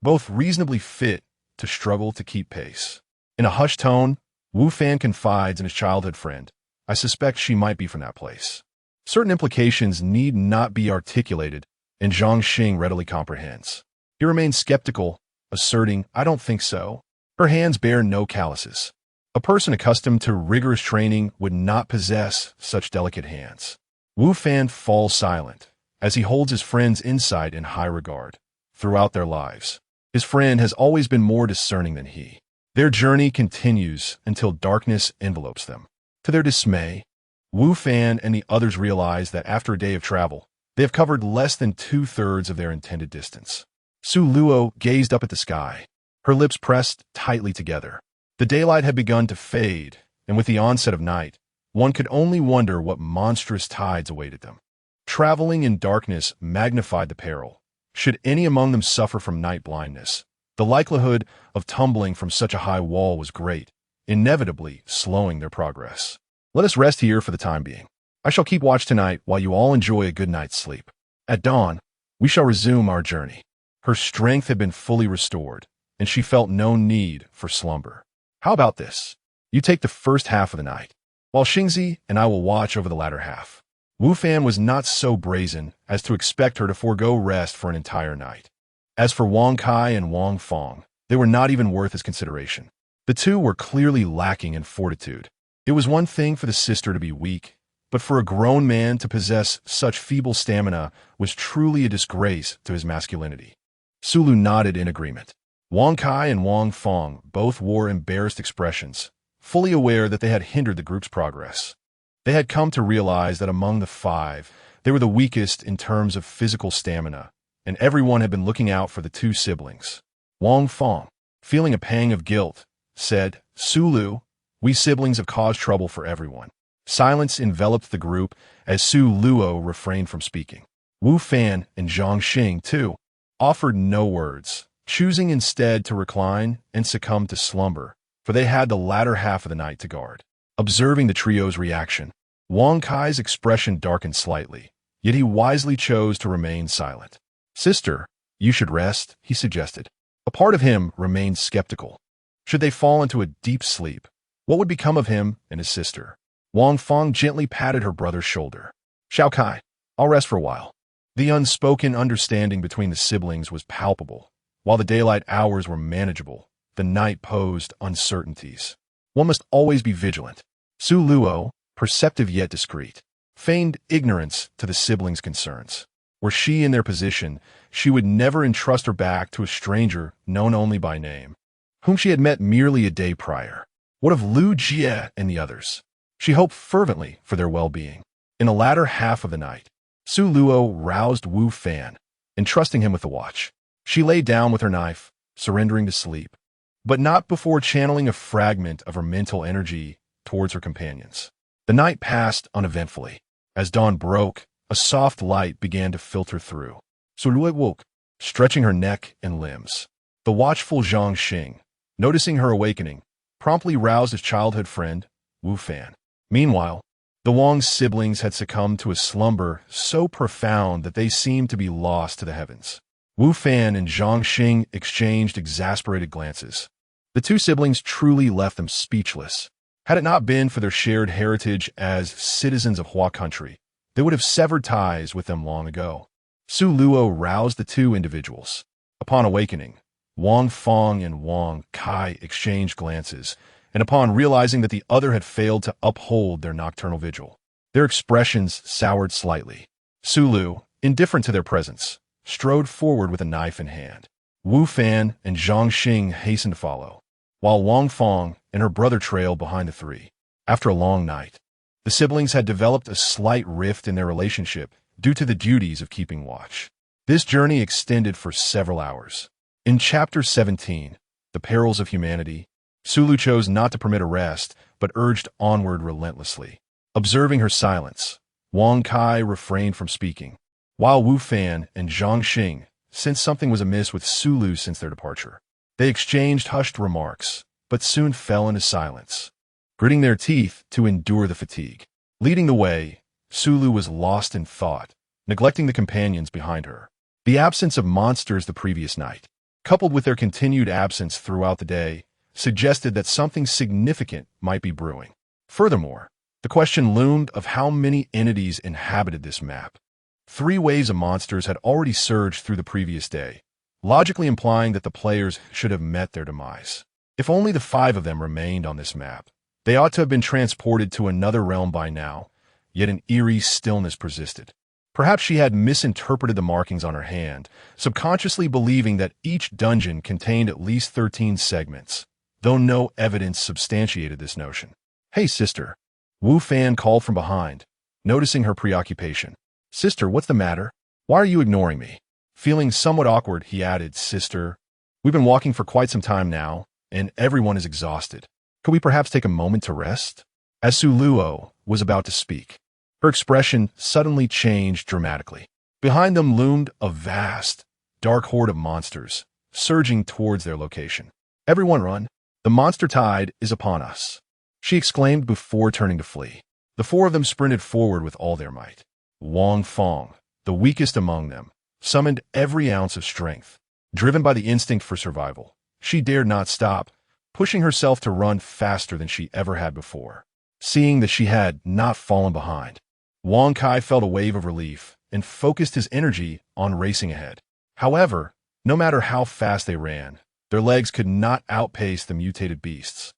both reasonably fit, to struggle to keep pace. In a hushed tone, Wu Fan confides in his childhood friend, I suspect she might be from that place. Certain implications need not be articulated, and Zhang Xing readily comprehends. He remains skeptical, asserting, I don't think so. Her hands bear no calluses. A person accustomed to rigorous training would not possess such delicate hands. Wu Fan falls silent, as he holds his friend's insight in high regard. Throughout their lives, his friend has always been more discerning than he. Their journey continues until darkness envelopes them. To their dismay, Wu Fan and the others realize that after a day of travel, they have covered less than 2/3 of their intended distance. Su Luo gazed up at the sky, her lips pressed tightly together. The daylight had begun to fade, and with the onset of night, one could only wonder what monstrous tides awaited them. Traveling in darkness magnified the peril. Should any among them suffer from night blindness, the likelihood of tumbling from such a high wall was great, inevitably slowing their progress. Let us rest here for the time being. I shall keep watch tonight while you all enjoy a good night's sleep. At dawn, we shall resume our journey. Her strength had been fully restored, and she felt no need for slumber. How about this? You take the first half of the night, while Xingzi and I will watch over the latter half. Wu Fan was not so brazen as to expect her to forego rest for an entire night. As for Wang Kai and Wang Fong, they were not even worth his consideration. The two were clearly lacking in fortitude. It was one thing for the sister to be weak, but for a grown man to possess such feeble stamina was truly a disgrace to his masculinity. Sulu nodded in agreement. Wang Kai and Wang Fong both wore embarrassed expressions, fully aware that they had hindered the group's progress. They had come to realize that among the five, they were the weakest in terms of physical stamina, and everyone had been looking out for the two siblings. Wang Fong, feeling a pang of guilt, said, Sulu, we siblings have caused trouble for everyone. Silence enveloped the group as Su Luo refrained from speaking. Wu Fan and Zhang Xing, too, offered no words, choosing instead to recline and succumb to slumber, for they had the latter half of the night to guard. Observing the trio's reaction, Wang Kai's expression darkened slightly, yet he wisely chose to remain silent. Sister, you should rest, he suggested. A part of him remained skeptical. Should they fall into a deep sleep, what would become of him and his sister? Wang Fong gently patted her brother's shoulder. Xiao Kai, I'll rest for a while. The unspoken understanding between the siblings was palpable. While the daylight hours were manageable, the night posed uncertainties. One must always be vigilant. Su Luo, perceptive yet discreet, feigned ignorance to the siblings' concerns. Were she in their position, she would never entrust her back to a stranger known only by name, whom she had met merely a day prior. What of Lu Jie and the others? She hoped fervently for their well-being. In the latter half of the night, Su Luo roused Wu Fan, entrusting him with the watch. She lay down with her knife, surrendering to sleep, but not before channeling a fragment of her mental energy towards her companions. The night passed uneventfully. As dawn broke, a soft light began to filter through. Su Luo woke, stretching her neck and limbs. The watchful Zhang Xing, noticing her awakening, promptly roused his childhood friend, Wu Fan. Meanwhile, the Wang siblings had succumbed to a slumber so profound that they seemed to be lost to the heavens. Wu Fan and Zhang Xing exchanged exasperated glances. The two siblings truly left them speechless. Had it not been for their shared heritage as citizens of Hua country, they would have severed ties with them long ago. Su Luo roused the two individuals. Upon awakening, Wang Fong and Wang Kai exchanged glances, and upon realizing that the other had failed to uphold their nocturnal vigil, their expressions soured slightly. Su Lu, indifferent to their presence, strode forward with a knife in hand. Wu Fan and Zhang Xing hastened to follow, while Wang Fong and her brother trailed behind the three. After a long night, the siblings had developed a slight rift in their relationship due to the duties of keeping watch. This journey extended for several hours. In Chapter 17, The Perils of Humanity, Su Lu chose not to permit a rest, but urged onward relentlessly. Observing her silence, Wang Kai refrained from speaking, while Wu Fan and Zhang Xing sensed something was amiss with Su Lu since their departure. They exchanged hushed remarks, but soon fell into silence, gritting their teeth to endure the fatigue. Leading the way, Su Lu was lost in thought, neglecting the companions behind her. The absence of monsters the previous night, coupled with their continued absence throughout the day, suggested that something significant might be brewing. Furthermore, the question loomed of how many entities inhabited this map. 3 waves of monsters had already surged through the previous day, logically implying that the players should have met their demise. If only the 5 of them remained on this map, they ought to have been transported to another realm by now, yet an eerie stillness persisted. Perhaps she had misinterpreted the markings on her hand, subconsciously believing that each dungeon contained at least 13 segments, though no evidence substantiated this notion. "Hey, sister," Wu Fan called from behind, noticing her preoccupation. "Sister, what's the matter? Why are you ignoring me?" Feeling somewhat awkward, he added, "Sister, we've been walking for quite some time now, and everyone is exhausted. Could we perhaps take a moment to rest?" As Su Luo was about to speak, her expression suddenly changed dramatically. Behind them loomed a vast, dark horde of monsters, surging towards their location. "Everyone run! The monster tide is upon us!" she exclaimed before turning to flee. The 4 of them sprinted forward with all their might. Wang Fong, the weakest among them, summoned every ounce of strength. Driven by the instinct for survival, she dared not stop, pushing herself to run faster than she ever had before. Seeing that she had not fallen behind, Wang Kai felt a wave of relief and focused his energy on racing ahead. However, no matter how fast they ran, their legs could not outpace the mutated beasts.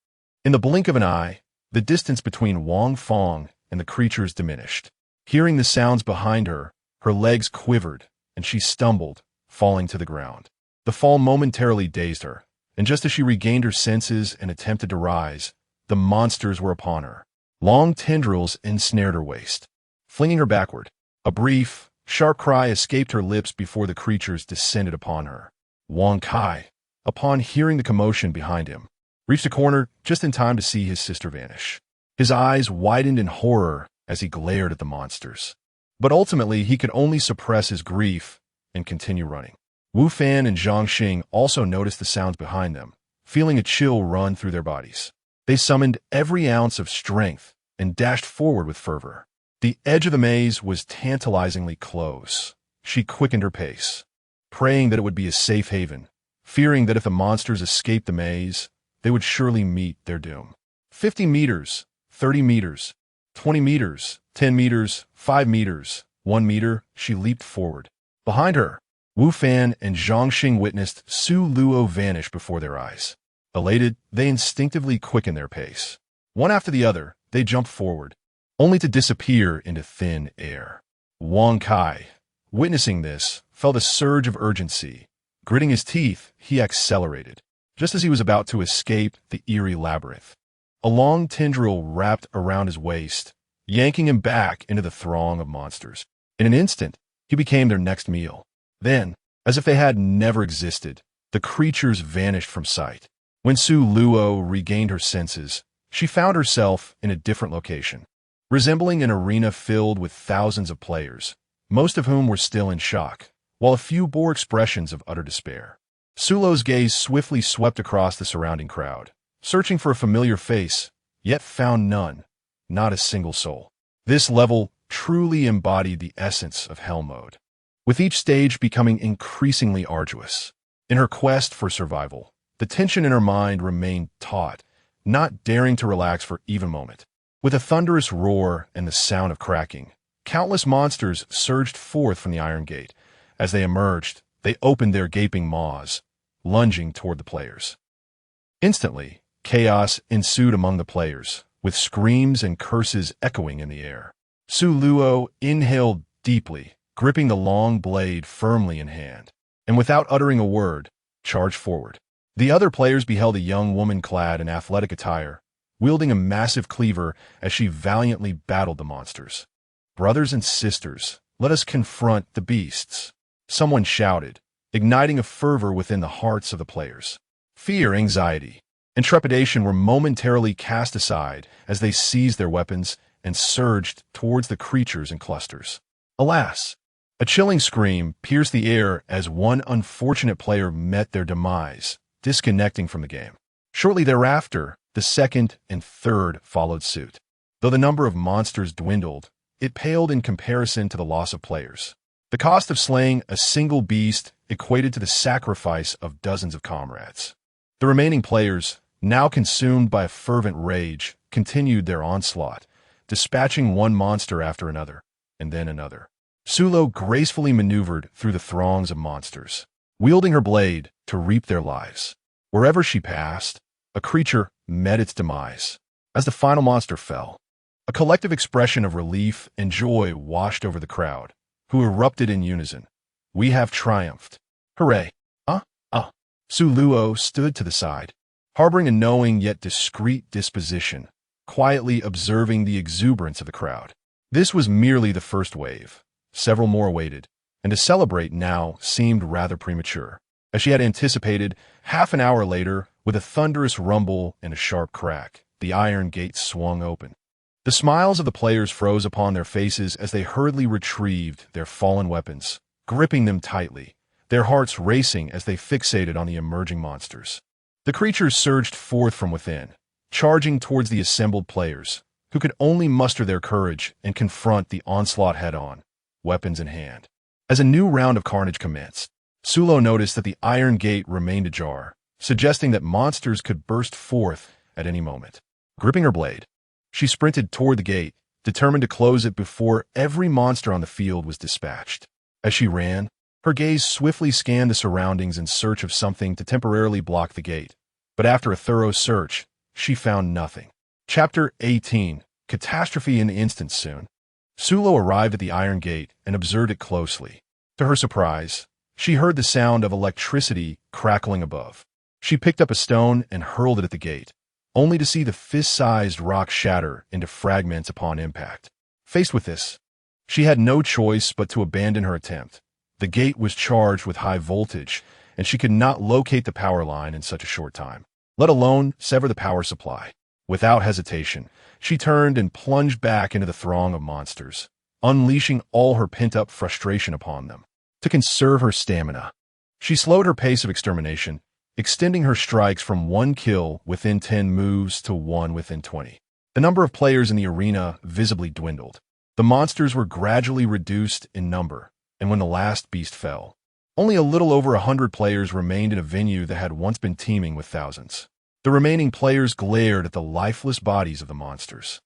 In the blink of an eye, the distance between Wang Fong and the creatures diminished. Hearing the sounds behind her, her legs quivered, and she stumbled, falling to the ground. The fall momentarily dazed her, and just as she regained her senses and attempted to rise, the monsters were upon her. Long tendrils ensnared her waist, flinging her backward. A brief, sharp cry escaped her lips before the creatures descended upon her. Wang Kai, upon hearing the commotion behind him, reached a corner just in time to see his sister vanish. His eyes widened in horror as he glared at the monsters. But ultimately, he could only suppress his grief and continue running. Wu Fan and Zhang Xing also noticed the sounds behind them, feeling a chill run through their bodies. They summoned every ounce of strength and dashed forward with fervor. The edge of the maze was tantalizingly close. She quickened her pace, praying that it would be a safe haven, fearing that if the monsters escaped the maze, they would surely meet their doom. 50 meters, 30 meters, 20 meters, 10 meters, 5 meters, 1 meter, she leaped forward. Behind her, Wu Fan and Zhang Xing witnessed Su Luo vanish before their eyes. Elated, they instinctively quickened their pace. One after the other, they jumped forward, only to disappear into thin air. Wang Kai, witnessing this, felt a surge of urgency. Gritting his teeth, he accelerated, just as he was about to escape the eerie labyrinth. A long tendril wrapped around his waist, yanking him back into the throng of monsters. In an instant, he became their next meal. Then, as if they had never existed, the creatures vanished from sight. When Su Luo regained her senses, she found herself in a different location, resembling an arena filled with thousands of players, most of whom were still in shock, while a few bore expressions of utter despair. Sulo's gaze swiftly swept across the surrounding crowd, searching for a familiar face, yet found none, not a single soul. This level truly embodied the essence of Hell Mode, with each stage becoming increasingly arduous. In her quest for survival, the tension in her mind remained taut, not daring to relax for even a moment. With a thunderous roar and the sound of cracking, countless monsters surged forth from the Iron Gate. As they emerged, they opened their gaping maws, lunging toward the players. Instantly, chaos ensued among the players, with screams and curses echoing in the air. Su Luo inhaled deeply, gripping the long blade firmly in hand, and without uttering a word, charged forward. The other players beheld a young woman clad in athletic attire, wielding a massive cleaver as she valiantly battled the monsters. "Brothers and sisters, let us confront the beasts," someone shouted, igniting a fervor within the hearts of the players. Fear, anxiety, and trepidation were momentarily cast aside as they seized their weapons and surged towards the creatures in clusters. Alas! A chilling scream pierced the air as one unfortunate player met their demise, disconnecting from the game. Shortly thereafter, the second and third followed suit. Though the number of monsters dwindled, it paled in comparison to the loss of players. The cost of slaying a single beast equated to the sacrifice of dozens of comrades. The remaining players, now consumed by a fervent rage, continued their onslaught, dispatching one monster after another, and then another. Sulo gracefully maneuvered through the throngs of monsters, wielding her blade to reap their lives. Wherever she passed, a creature met its demise. As the final monster fell, a collective expression of relief and joy washed over the crowd, who erupted in unison. "We have triumphed. Hooray! Su Luo stood to the side, harboring a knowing yet discreet disposition, quietly observing the exuberance of the crowd. This was merely the first wave. Several more awaited, and to celebrate now seemed rather premature. As she had anticipated, half an hour later, with a thunderous rumble and a sharp crack, the iron gate swung open. The smiles of the players froze upon their faces as they hurriedly retrieved their fallen weapons, gripping them tightly, their hearts racing as they fixated on the emerging monsters. The creatures surged forth from within, charging towards the assembled players, who could only muster their courage and confront the onslaught head-on, weapons in hand. As a new round of carnage commenced, Sulo noticed that the iron gate remained ajar, suggesting that monsters could burst forth at any moment. Gripping her blade, she sprinted toward the gate, determined to close it before every monster on the field was dispatched. As she ran, her gaze swiftly scanned the surroundings in search of something to temporarily block the gate, but after a thorough search, she found nothing. Chapter 18. Catastrophe in instance soon. Sulo arrived at the iron gate and observed it closely. To her surprise, she heard the sound of electricity crackling above. She picked up a stone and hurled it at the gate, only to see the fist-sized rock shatter into fragments upon impact. Faced with this, she had no choice but to abandon her attempt. The gate was charged with high voltage, and she could not locate the power line in such a short time, let alone sever the power supply. Without hesitation, she turned and plunged back into the throng of monsters, unleashing all her pent-up frustration upon them. To conserve her stamina, she slowed her pace of extermination, extending her strikes from 1 kill within 10 moves to 1 within 20. The number of players in the arena visibly dwindled. The monsters were gradually reduced in number, and when the last beast fell, only a little over 100 players remained in a venue that had once been teeming with thousands. The remaining players glared at the lifeless bodies of the monsters,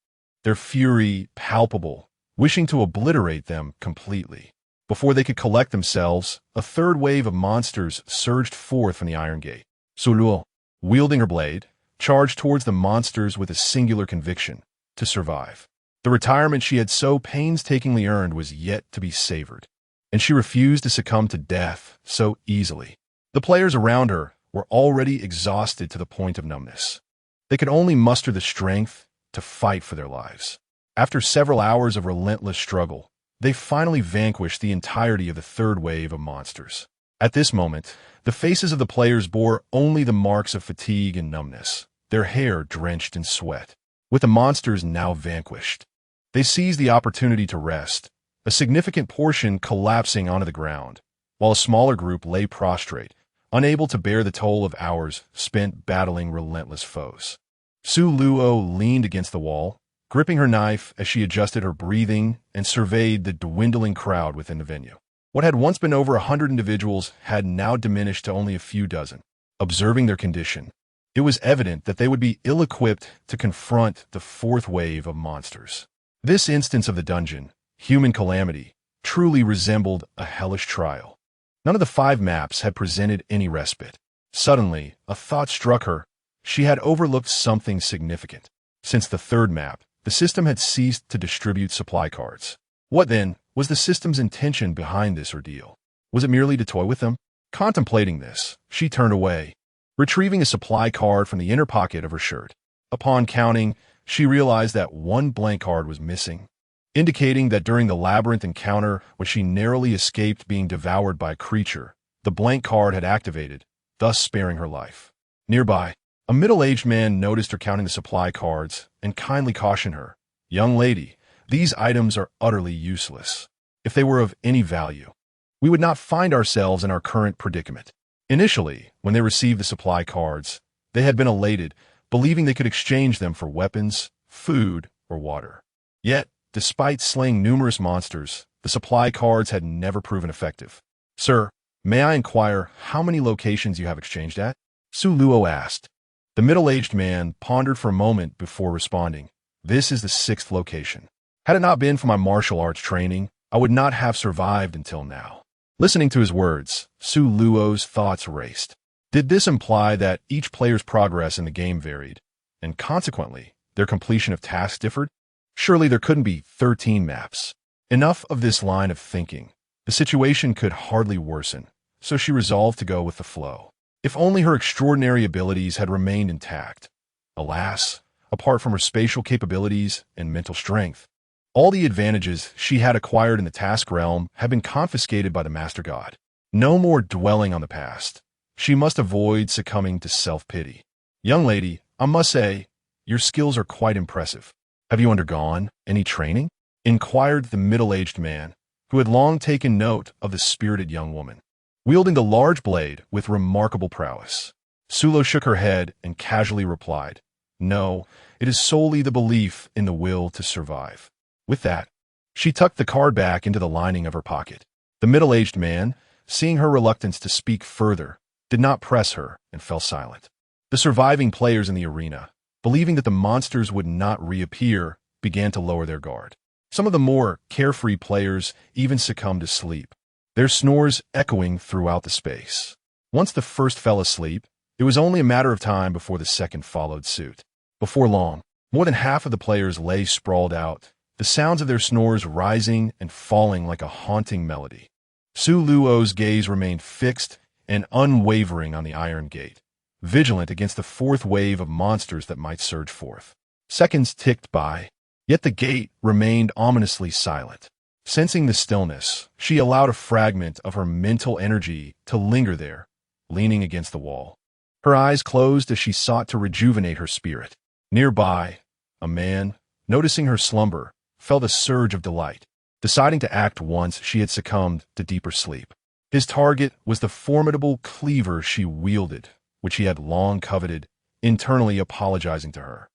their fury palpable, wishing to obliterate them completely. Before they could collect themselves, a third wave of monsters surged forth from the iron gate. Sulo, wielding her blade, charged towards the monsters with a singular conviction: to survive. The retirement she had so painstakingly earned was yet to be savored, and she refused to succumb to death so easily. The players around her were already exhausted to the point of numbness. They could only muster the strength to fight for their lives. After several hours of relentless struggle, they finally vanquished the entirety of the third wave of monsters. At this moment, the faces of the players bore only the marks of fatigue and numbness, their hair drenched in sweat. With the monsters now vanquished, they seized the opportunity to rest, a significant portion collapsing onto the ground, while a smaller group lay prostrate, unable to bear the toll of hours spent battling relentless foes. Su Luo leaned against the wall, gripping her knife as she adjusted her breathing and surveyed the dwindling crowd within the venue. What had once been over 100 individuals had now diminished to only a few dozen. Observing their condition, it was evident that they would be ill-equipped to confront the fourth wave of monsters. This instance of the dungeon, human calamity, truly resembled a hellish trial. None of the 5 maps had presented any respite. Suddenly, a thought struck her. She had overlooked something significant. Since the 3rd map, the system had ceased to distribute supply cards. What, then, was the system's intention behind this ordeal? Was it merely to toy with them? Contemplating this, she turned away, retrieving a supply card from the inner pocket of her shirt. Upon counting, she realized that 1 blank card was missing, indicating that during the labyrinth encounter when she narrowly escaped being devoured by a creature, the blank card had activated, thus sparing her life. Nearby, a middle-aged man noticed her counting the supply cards and kindly cautioned her, "Young lady, these items are utterly useless. If they were of any value, we would not find ourselves in our current predicament." Initially, when they received the supply cards, they had been elated, believing they could exchange them for weapons, food, or water. Yet, despite slaying numerous monsters, the supply cards had never proven effective. "Sir, may I inquire how many locations you have exchanged at?" Su Luo asked. The middle-aged man pondered for a moment before responding. "This is the 6th location. Had it not been for my martial arts training, I would not have survived until now." Listening to his words, Su Luo's thoughts raced. Did this imply that each player's progress in the game varied, and consequently, their completion of tasks differed? Surely there couldn't be 13 maps. Enough of this line of thinking. The situation could hardly worsen, so she resolved to go with the flow. If only her extraordinary abilities had remained intact. Alas, apart from her spatial capabilities and mental strength, all the advantages she had acquired in the task realm had been confiscated by the Master God. No more dwelling on the past. She must avoid succumbing to self-pity. "Young lady, I must say, your skills are quite impressive. Have you undergone any training?" inquired the middle-aged man, who had long taken note of the spirited young woman, wielding the large blade with remarkable prowess. Sulo shook her head and casually replied, "No, it is solely the belief in the will to survive." With that, she tucked the card back into the lining of her pocket. The middle-aged man, seeing her reluctance to speak further, did not press her and fell silent. The surviving players in the arena, believing that the monsters would not reappear, began to lower their guard. Some of the more carefree players even succumbed to sleep, their snores echoing throughout the space. Once the first fell asleep, it was only a matter of time before the second followed suit. Before long, more than half of the players lay sprawled out, the sounds of their snores rising and falling like a haunting melody. Su Luo's gaze remained fixed and unwavering on the iron gate, vigilant against the 4th wave of monsters that might surge forth. Seconds ticked by, yet the gate remained ominously silent. Sensing the stillness, she allowed a fragment of her mental energy to linger there, leaning against the wall. Her eyes closed as she sought to rejuvenate her spirit. Nearby, a man, noticing her slumber, felt a surge of delight, deciding to act once she had succumbed to deeper sleep. His target was the formidable cleaver she wielded, which he had long coveted, internally apologizing to her,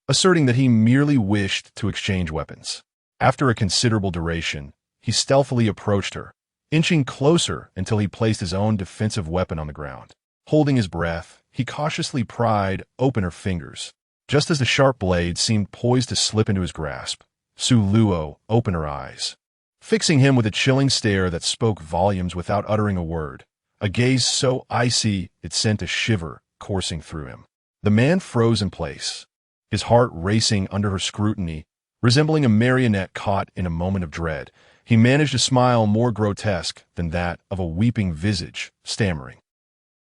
asserting that he merely wished to exchange weapons. After a considerable duration, he stealthily approached her, inching closer until he placed his own defensive weapon on the ground. Holding his breath, he cautiously pried open her fingers. Just as the sharp blade seemed poised to slip into his grasp, Su Luo opened her eyes, fixing him with a chilling stare that spoke volumes without uttering a word, a gaze so icy it sent a shiver coursing through him. The man froze in place, his heart racing under her scrutiny. Resembling a marionette caught in a moment of dread, he managed a smile more grotesque than that of a weeping visage, stammering,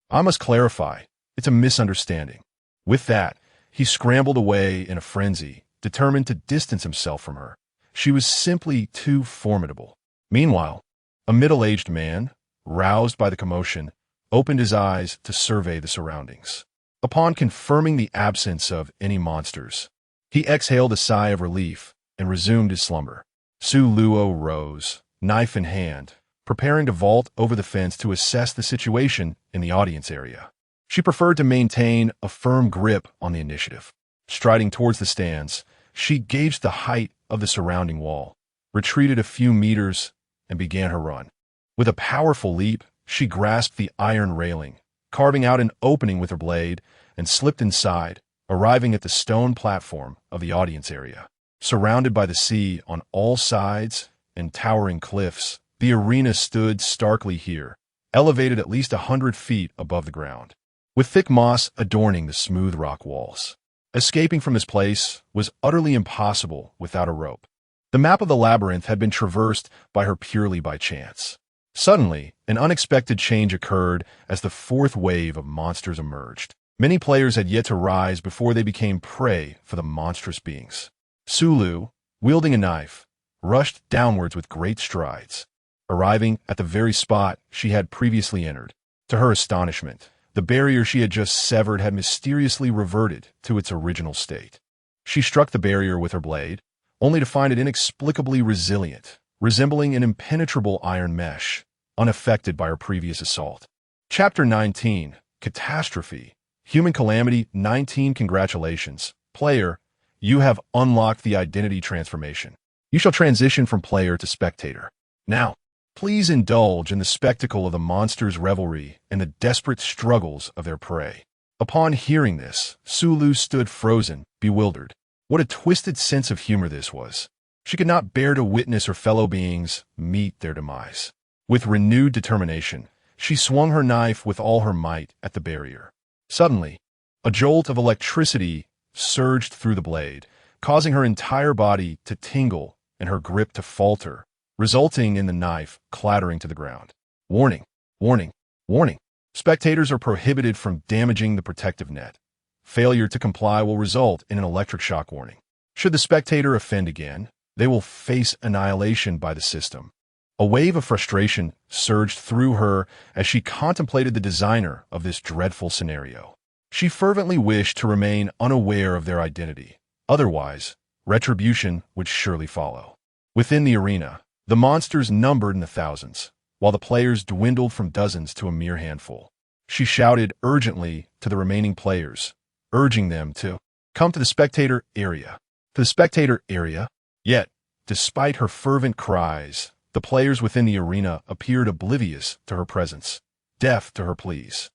"I must clarify, it's a misunderstanding." With that, he scrambled away in a frenzy, determined to distance himself from her. She was simply too formidable. Meanwhile, a middle-aged man, roused by the commotion, opened his eyes to survey the surroundings. Upon confirming the absence of any monsters, he exhaled a sigh of relief and resumed his slumber. Su Luo rose, knife in hand, preparing to vault over the fence to assess the situation in the audience area. She preferred to maintain a firm grip on the initiative. Striding towards the stands, she gauged the height of the surrounding wall, retreated a few meters, and began her run. With a powerful leap, she grasped the iron railing, carving out an opening with her blade, and slipped inside, arriving at the stone platform of the audience area. Surrounded by the sea on all sides and towering cliffs, the arena stood starkly here, elevated at least 100 feet above the ground, with thick moss adorning the smooth rock walls. Escaping from this place was utterly impossible without a rope. The map of the labyrinth had been traversed by her purely by chance. Suddenly, an unexpected change occurred as the fourth wave of monsters emerged. Many players had yet to rise before they became prey for the monstrous beings. Sulu, wielding a knife, rushed downwards with great strides, arriving at the very spot she had previously entered. To her astonishment, the barrier she had just severed had mysteriously reverted to its original state. She struck the barrier with her blade, only to find it inexplicably resilient, resembling an impenetrable iron mesh, unaffected by her previous assault. Chapter 19, Catastrophe. Human Calamity 19. Congratulations, player, you have unlocked the identity transformation. You shall transition from player to spectator. Now, please indulge in the spectacle of the monsters' revelry and the desperate struggles of their prey. Upon hearing this, Sulu stood frozen, bewildered. What a twisted sense of humor this was. She could not bear to witness her fellow beings meet their demise. With renewed determination, she swung her knife with all her might at the barrier. Suddenly, a jolt of electricity surged through the blade, causing her entire body to tingle and her grip to falter, resulting in the knife clattering to the ground. Warning, warning, warning. Spectators are prohibited from damaging the protective net. Failure to comply will result in an electric shock warning. Should the spectator offend again, they will face annihilation by the system. A wave of frustration surged through her as she contemplated the designer of this dreadful scenario. She fervently wished to remain unaware of their identity. Otherwise, retribution would surely follow. Within the arena, the monsters numbered in the thousands, while the players dwindled from dozens to a mere handful. She shouted urgently to the remaining players, urging them to come to the spectator area. To the spectator area. Yet, despite her fervent cries, the players within the arena appeared oblivious to her presence, deaf to her pleas.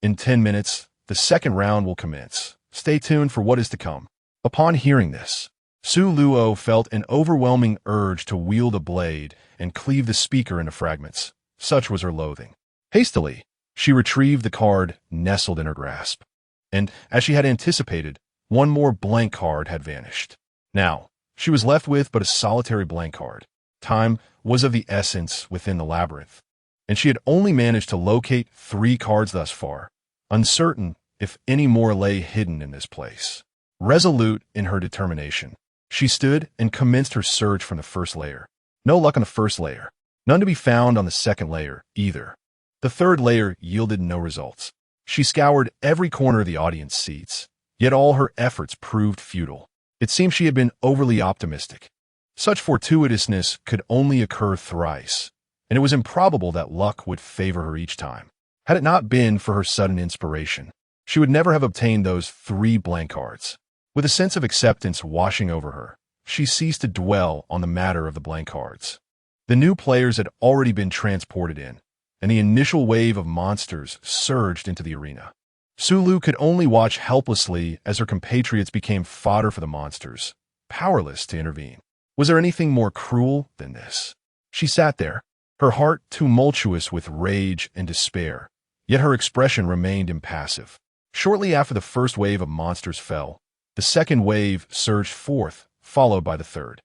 In 10 minutes, the second round will commence. Stay tuned for what is to come. Upon hearing this, Su Luo felt an overwhelming urge to wield a blade and cleave the speaker into fragments. Such was her loathing. Hastily, she retrieved the card nestled in her grasp. And, as she had anticipated, one more blank card had vanished. Now, she was left with but a solitary blank card. Time was of the essence within the labyrinth, and she had only managed to locate 3 cards thus far, uncertain if any more lay hidden in this place. Resolute in her determination, she stood and commenced her search from the first layer. No luck on the first layer. None to be found on the second layer, either. The third layer yielded no results. She scoured every corner of the audience seats, yet all her efforts proved futile. It seemed she had been overly optimistic. Such fortuitousness could only occur thrice, and it was improbable that luck would favor her each time. Had it not been for her sudden inspiration, she would never have obtained those 3 blank cards. With a sense of acceptance washing over her, she ceased to dwell on the matter of the blank cards. The new players had already been transported in, and the initial wave of monsters surged into the arena. Sulu could only watch helplessly as her compatriots became fodder for the monsters, powerless to intervene. Was there anything more cruel than this? She sat there, her heart tumultuous with rage and despair, yet her expression remained impassive. Shortly after the first wave of monsters fell, the second wave surged forth, followed by the third.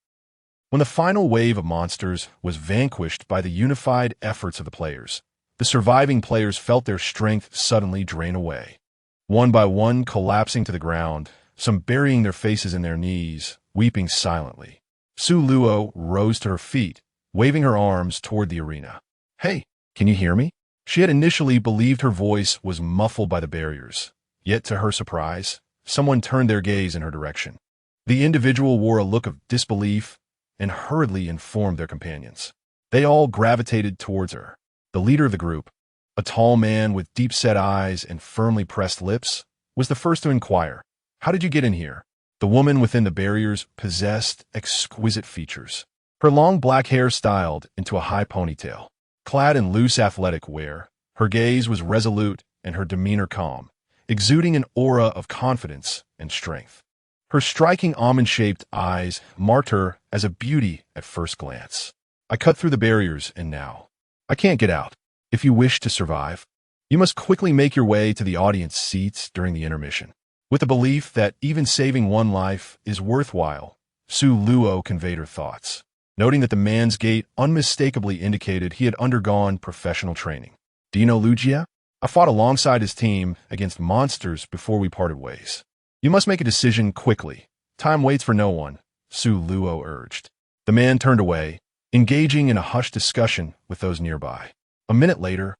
When the final wave of monsters was vanquished by the unified efforts of the players, the surviving players felt their strength suddenly drain away. One by one collapsing to the ground, some burying their faces in their knees, weeping silently. Su Luo rose to her feet, waving her arms toward the arena. "Hey, can you hear me?" She had initially believed her voice was muffled by the barriers, yet to her surprise, someone turned their gaze in her direction. The individual wore a look of disbelief and hurriedly informed their companions. They all gravitated towards her. The leader of the group, a tall man with deep-set eyes and firmly pressed lips, was the first to inquire, "How did you get in here?" The woman within the barriers possessed exquisite features. Her long black hair styled into a high ponytail. Clad in loose athletic wear, her gaze was resolute and her demeanor calm, exuding an aura of confidence and strength. Her striking almond-shaped eyes marked her as a beauty at first glance. "I cut through the barriers, and now I can't get out. If you wish to survive, you must quickly make your way to the audience seats during the intermission." With the belief that even saving one life is worthwhile, Su Luo conveyed her thoughts, noting that the man's gait unmistakably indicated he had undergone professional training. "Do you know Lu Jia? I fought alongside his team against monsters before we parted ways. You must make a decision quickly. Time waits for no one," Su Luo urged. The man turned away, engaging in a hushed discussion with those nearby. A minute later,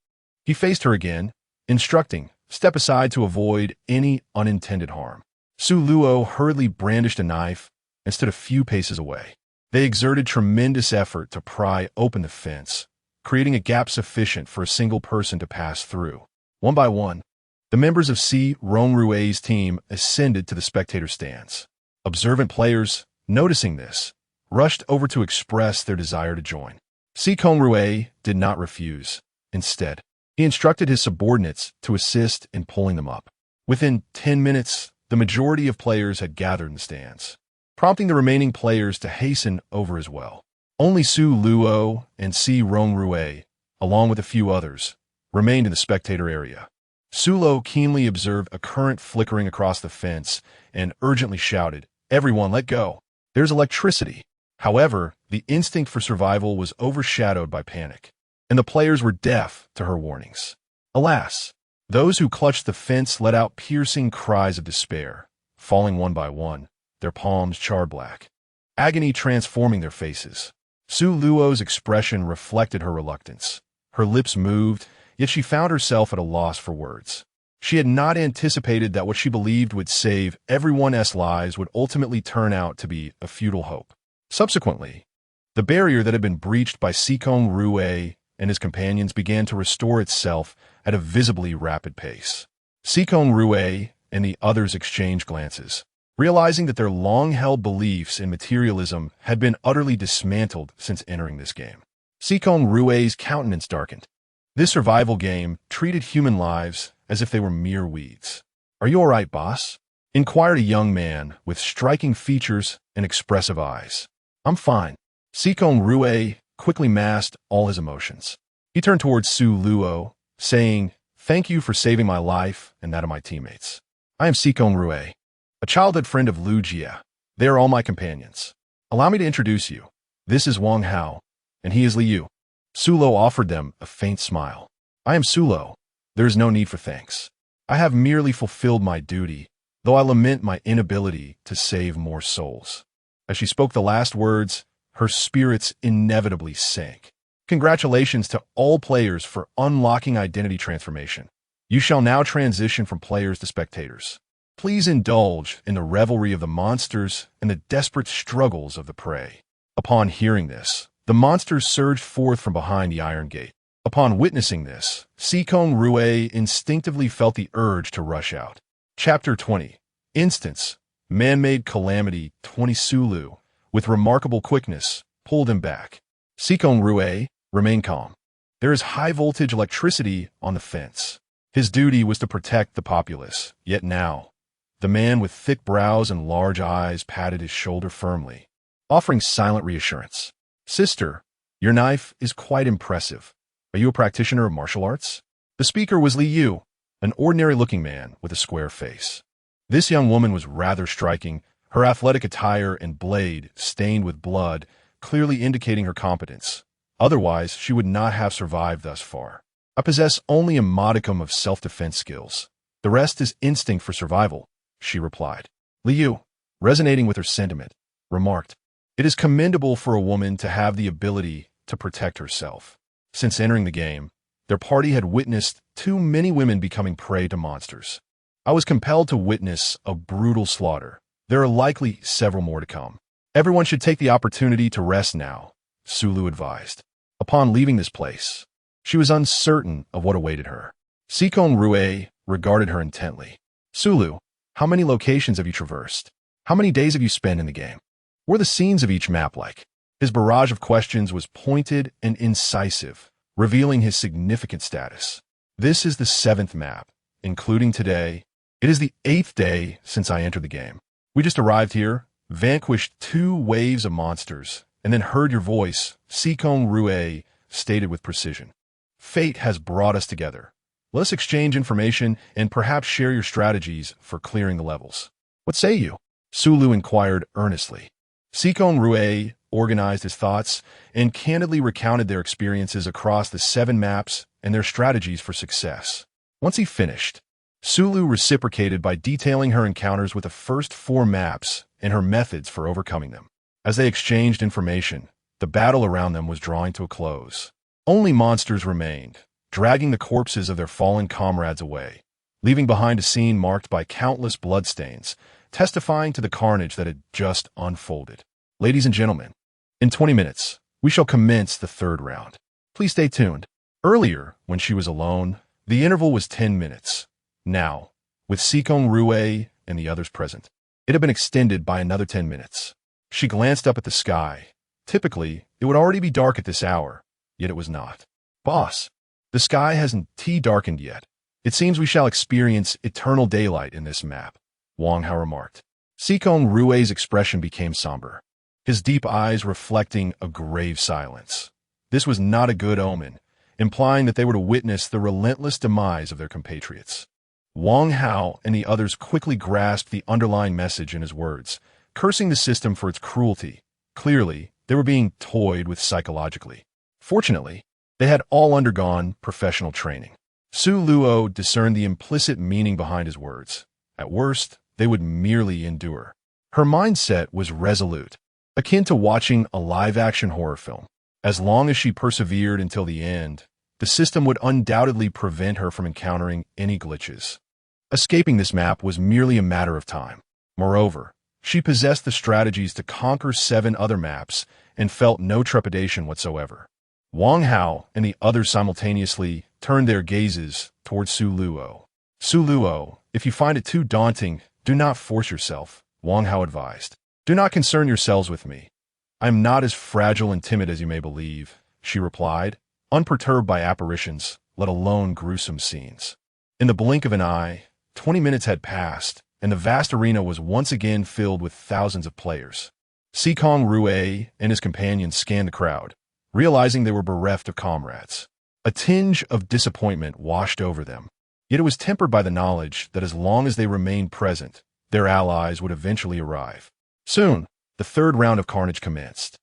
he faced her again, instructing, "Step aside to avoid any unintended harm." Su Luo hurriedly brandished a knife and stood a few paces away. They exerted tremendous effort to pry open the fence, creating a gap sufficient for a single person to pass through. One by one, the members of Si Rongrue's team ascended to the spectator stands. Observant players, noticing this, rushed over to express their desire to join. Si Rongru did not refuse. Instead, he instructed his subordinates to assist in pulling them up. Within 10 minutes, the majority of players had gathered in the stands, prompting the remaining players to hasten over as well. Only Su Luo and Si Rongru, along with a few others, remained in the spectator area. Su Luo keenly observed a current flickering across the fence and urgently shouted, "Everyone, let go. There's electricity." However, the instinct for survival was overshadowed by panic, and the players were deaf to her warnings. Alas, those who clutched the fence let out piercing cries of despair, falling one by one, their palms charred black, agony transforming their faces. Su Luo's expression reflected her reluctance. Her lips moved, yet she found herself at a loss for words. She had not anticipated that what she believed would save everyone's lives would ultimately turn out to be a futile hope. Subsequently, the barrier that had been breached by Si Rongru and his companions began to restore itself at a visibly rapid pace. Si Rongru and the others exchanged glances, realizing that their long-held beliefs in materialism had been utterly dismantled since entering this game. Si Rongru's countenance darkened. This survival game treated human lives as if they were mere weeds. "Are you all right, boss?" inquired a young man with striking features and expressive eyes. "I'm fine." Si Rongru quickly masked all his emotions. He turned towards Su Luo, saying, "Thank you for saving my life and that of my teammates. I am Si Rongru, a childhood friend of Lu Jia. They are all my companions. Allow me to introduce you. This is Wang Hao, and he is Liu." Su Luo offered them a faint smile. "I am Su Luo. There is no need for thanks. I have merely fulfilled my duty, though I lament my inability to save more souls." As she spoke the last words, her spirits inevitably sank. Congratulations to all players for unlocking identity transformation. You shall now transition from players to spectators. Please indulge in the revelry of the monsters and the desperate struggles of the prey. Upon hearing this, the monsters surged forth from behind the iron gate. Upon witnessing this, Si Rongru instinctively felt the urge to rush out. Chapter 20. Instance. Man-made calamity 20. Sulu, with remarkable quickness, pulled him back. Si Rongru remained calm. There is high-voltage electricity on the fence. His duty was to protect the populace, yet now, the man with thick brows and large eyes patted his shoulder firmly, offering silent reassurance. "Sister, your knife is quite impressive. Are you a practitioner of martial arts?" The speaker was Liu, an ordinary-looking man with a square face. This young woman was rather striking, her athletic attire and blade stained with blood, clearly indicating her competence. Otherwise, she would not have survived thus far. "I possess only a modicum of self-defense skills. The rest is instinct for survival," she replied. Liu, resonating with her sentiment, remarked. It is commendable for a woman to have the ability to protect herself. Since entering the game, their party had witnessed too many women becoming prey to monsters. I was compelled to witness a brutal slaughter. There are likely several more to come. Everyone should take the opportunity to rest now, Sulu advised. Upon leaving this place, she was uncertain of what awaited her. Sikong Rue regarded her intently. Sulu, how many locations have you traversed? How many days have you spent in the game? What are the scenes of each map like? His barrage of questions was pointed and incisive, revealing his significant status. This is the 7th map, including today. It is the 8th day since I entered the game. We just arrived here, vanquished 2 waves of monsters, and then heard your voice, Sikong Rue stated with precision. Fate has brought us together. Let us exchange information and perhaps share your strategies for clearing the levels. What say you? Sulu inquired earnestly. Sikong Rue organized his thoughts and candidly recounted their experiences across the 7 maps and their strategies for success. Once he finished, Sulu reciprocated by detailing her encounters with the first 4 maps and her methods for overcoming them. As they exchanged information, the battle around them was drawing to a close. Only monsters remained, dragging the corpses of their fallen comrades away, leaving behind a scene marked by countless bloodstains, testifying to the carnage that had just unfolded. Ladies and gentlemen, in 20 minutes, we shall commence the 3rd round. Please stay tuned. Earlier, when she was alone, the interval was 10 minutes. Now, with Sikong Rue and the others present, it had been extended by another 10 minutes. She glanced up at the sky. Typically, it would already be dark at this hour, yet it was not. Boss, the sky hasn't darkened yet. It seems we shall experience eternal daylight in this map, Wang Hao remarked. Sikong Rue's expression became somber, his deep eyes reflecting a grave silence. This was not a good omen, implying that they were to witness the relentless demise of their compatriots. Wang Hao and the others quickly grasped the underlying message in his words, cursing the system for its cruelty. Clearly, they were being toyed with psychologically. Fortunately, they had all undergone professional training. Su Luo discerned the implicit meaning behind his words. At worst, they would merely endure. Her mindset was resolute, akin to watching a live-action horror film. As long as she persevered until the end, the system would undoubtedly prevent her from encountering any glitches. Escaping this map was merely a matter of time. Moreover, she possessed the strategies to conquer 7 other maps and felt no trepidation whatsoever. Wang Hao and the others simultaneously turned their gazes towards Su Luo. Su Luo, if you find it too daunting, do not force yourself, Wang Hao advised. Do not concern yourselves with me. I am not as fragile and timid as you may believe, she replied, unperturbed by apparitions, let alone gruesome scenes. In the blink of an eye, 20 minutes had passed, and the vast arena was once again filled with thousands of players. Sikong Rue and his companions scanned the crowd, realizing they were bereft of comrades. A tinge of disappointment washed over them, yet it was tempered by the knowledge that as long as they remained present, their allies would eventually arrive. Soon, the 3rd round of carnage commenced.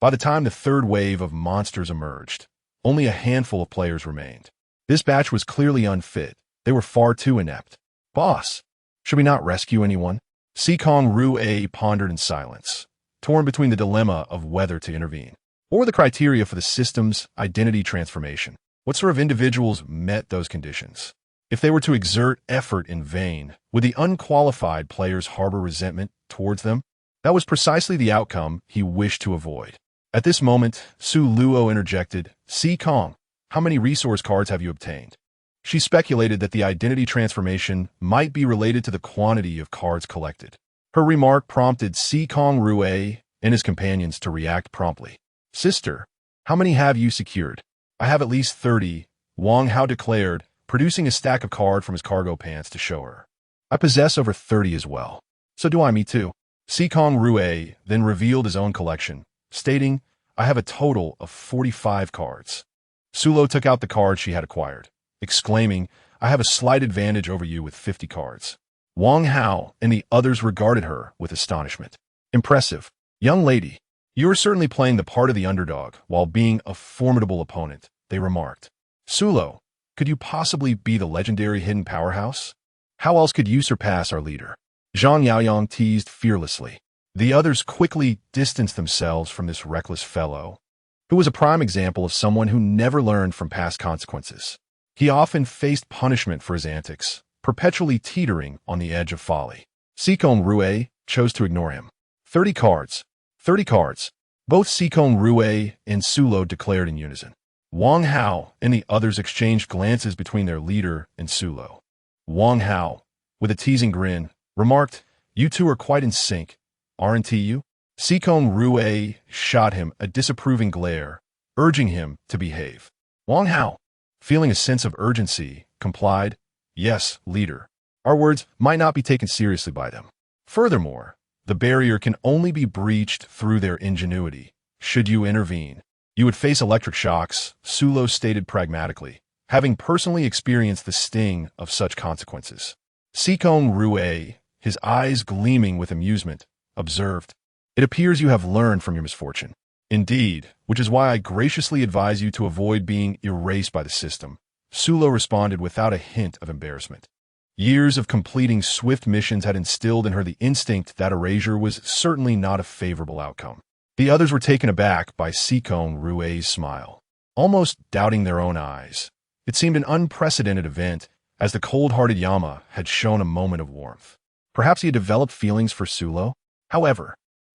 By the time the 3rd wave of monsters emerged, only a handful of players remained. This batch was clearly unfit. They were far too inept. Boss, should we not rescue anyone? Sikong Rue pondered in silence, torn between the dilemma of whether to intervene. What were the criteria for the system's identity transformation? What sort of individuals met those conditions? If they were to exert effort in vain, would the unqualified players harbor resentment towards them? That was precisely the outcome he wished to avoid. At this moment, Su Luo interjected, Sikong, how many resource cards have you obtained? She speculated that the identity transformation might be related to the quantity of cards collected. Her remark prompted Sikong Rue and his companions to react promptly. Sister, how many have you secured? I have at least 30, Wang Hao declared, producing a stack of cards from his cargo pants to show her. I possess over 30 as well. So do I, me too. Sikong Rue then revealed his own collection, stating, I have a total of 45 cards. Sulo took out the cards she had acquired, exclaiming, I have a slight advantage over you with 50 cards. Wang Hao and the others regarded her with astonishment. Impressive. Young lady, you are certainly playing the part of the underdog while being a formidable opponent, they remarked. Sulo, could you possibly be the legendary hidden powerhouse? How else could you surpass our leader? Zhang Yaoyang teased fearlessly. The others quickly distanced themselves from this reckless fellow, who was a prime example of someone who never learned from past consequences. He often faced punishment for his antics, perpetually teetering on the edge of folly. Sikon Rue chose to ignore him. 30 cards. 30 cards. Both Sikon Rue and Sulo declared in unison. Wang Hao and the others exchanged glances between their leader and Sulo. Wang Hao, with a teasing grin, remarked, "You two are quite in sync, aren't you?" Sikon Rue shot him a disapproving glare, urging him to behave. Wang Hao, feeling a sense of urgency, complied, "Yes, leader. Our words might not be taken seriously by them. Furthermore, the barrier can only be breached through their ingenuity. Should you intervene, you would face electric shocks," Sulo stated pragmatically, having personally experienced the sting of such consequences. Sikon Rue, his eyes gleaming with amusement, observed, "It appears you have learned from your misfortune. Indeed, which is why I graciously advise you to avoid being erased by the system." Sulo responded without a hint of embarrassment. Years of completing swift missions had instilled in her the instinct that erasure was certainly not a favorable outcome. The others were taken aback by Sikon Rue's smile, almost doubting their own eyes. It seemed an unprecedented event, as the cold-hearted Yama had shown a moment of warmth. Perhaps he had developed feelings for Sulo? However,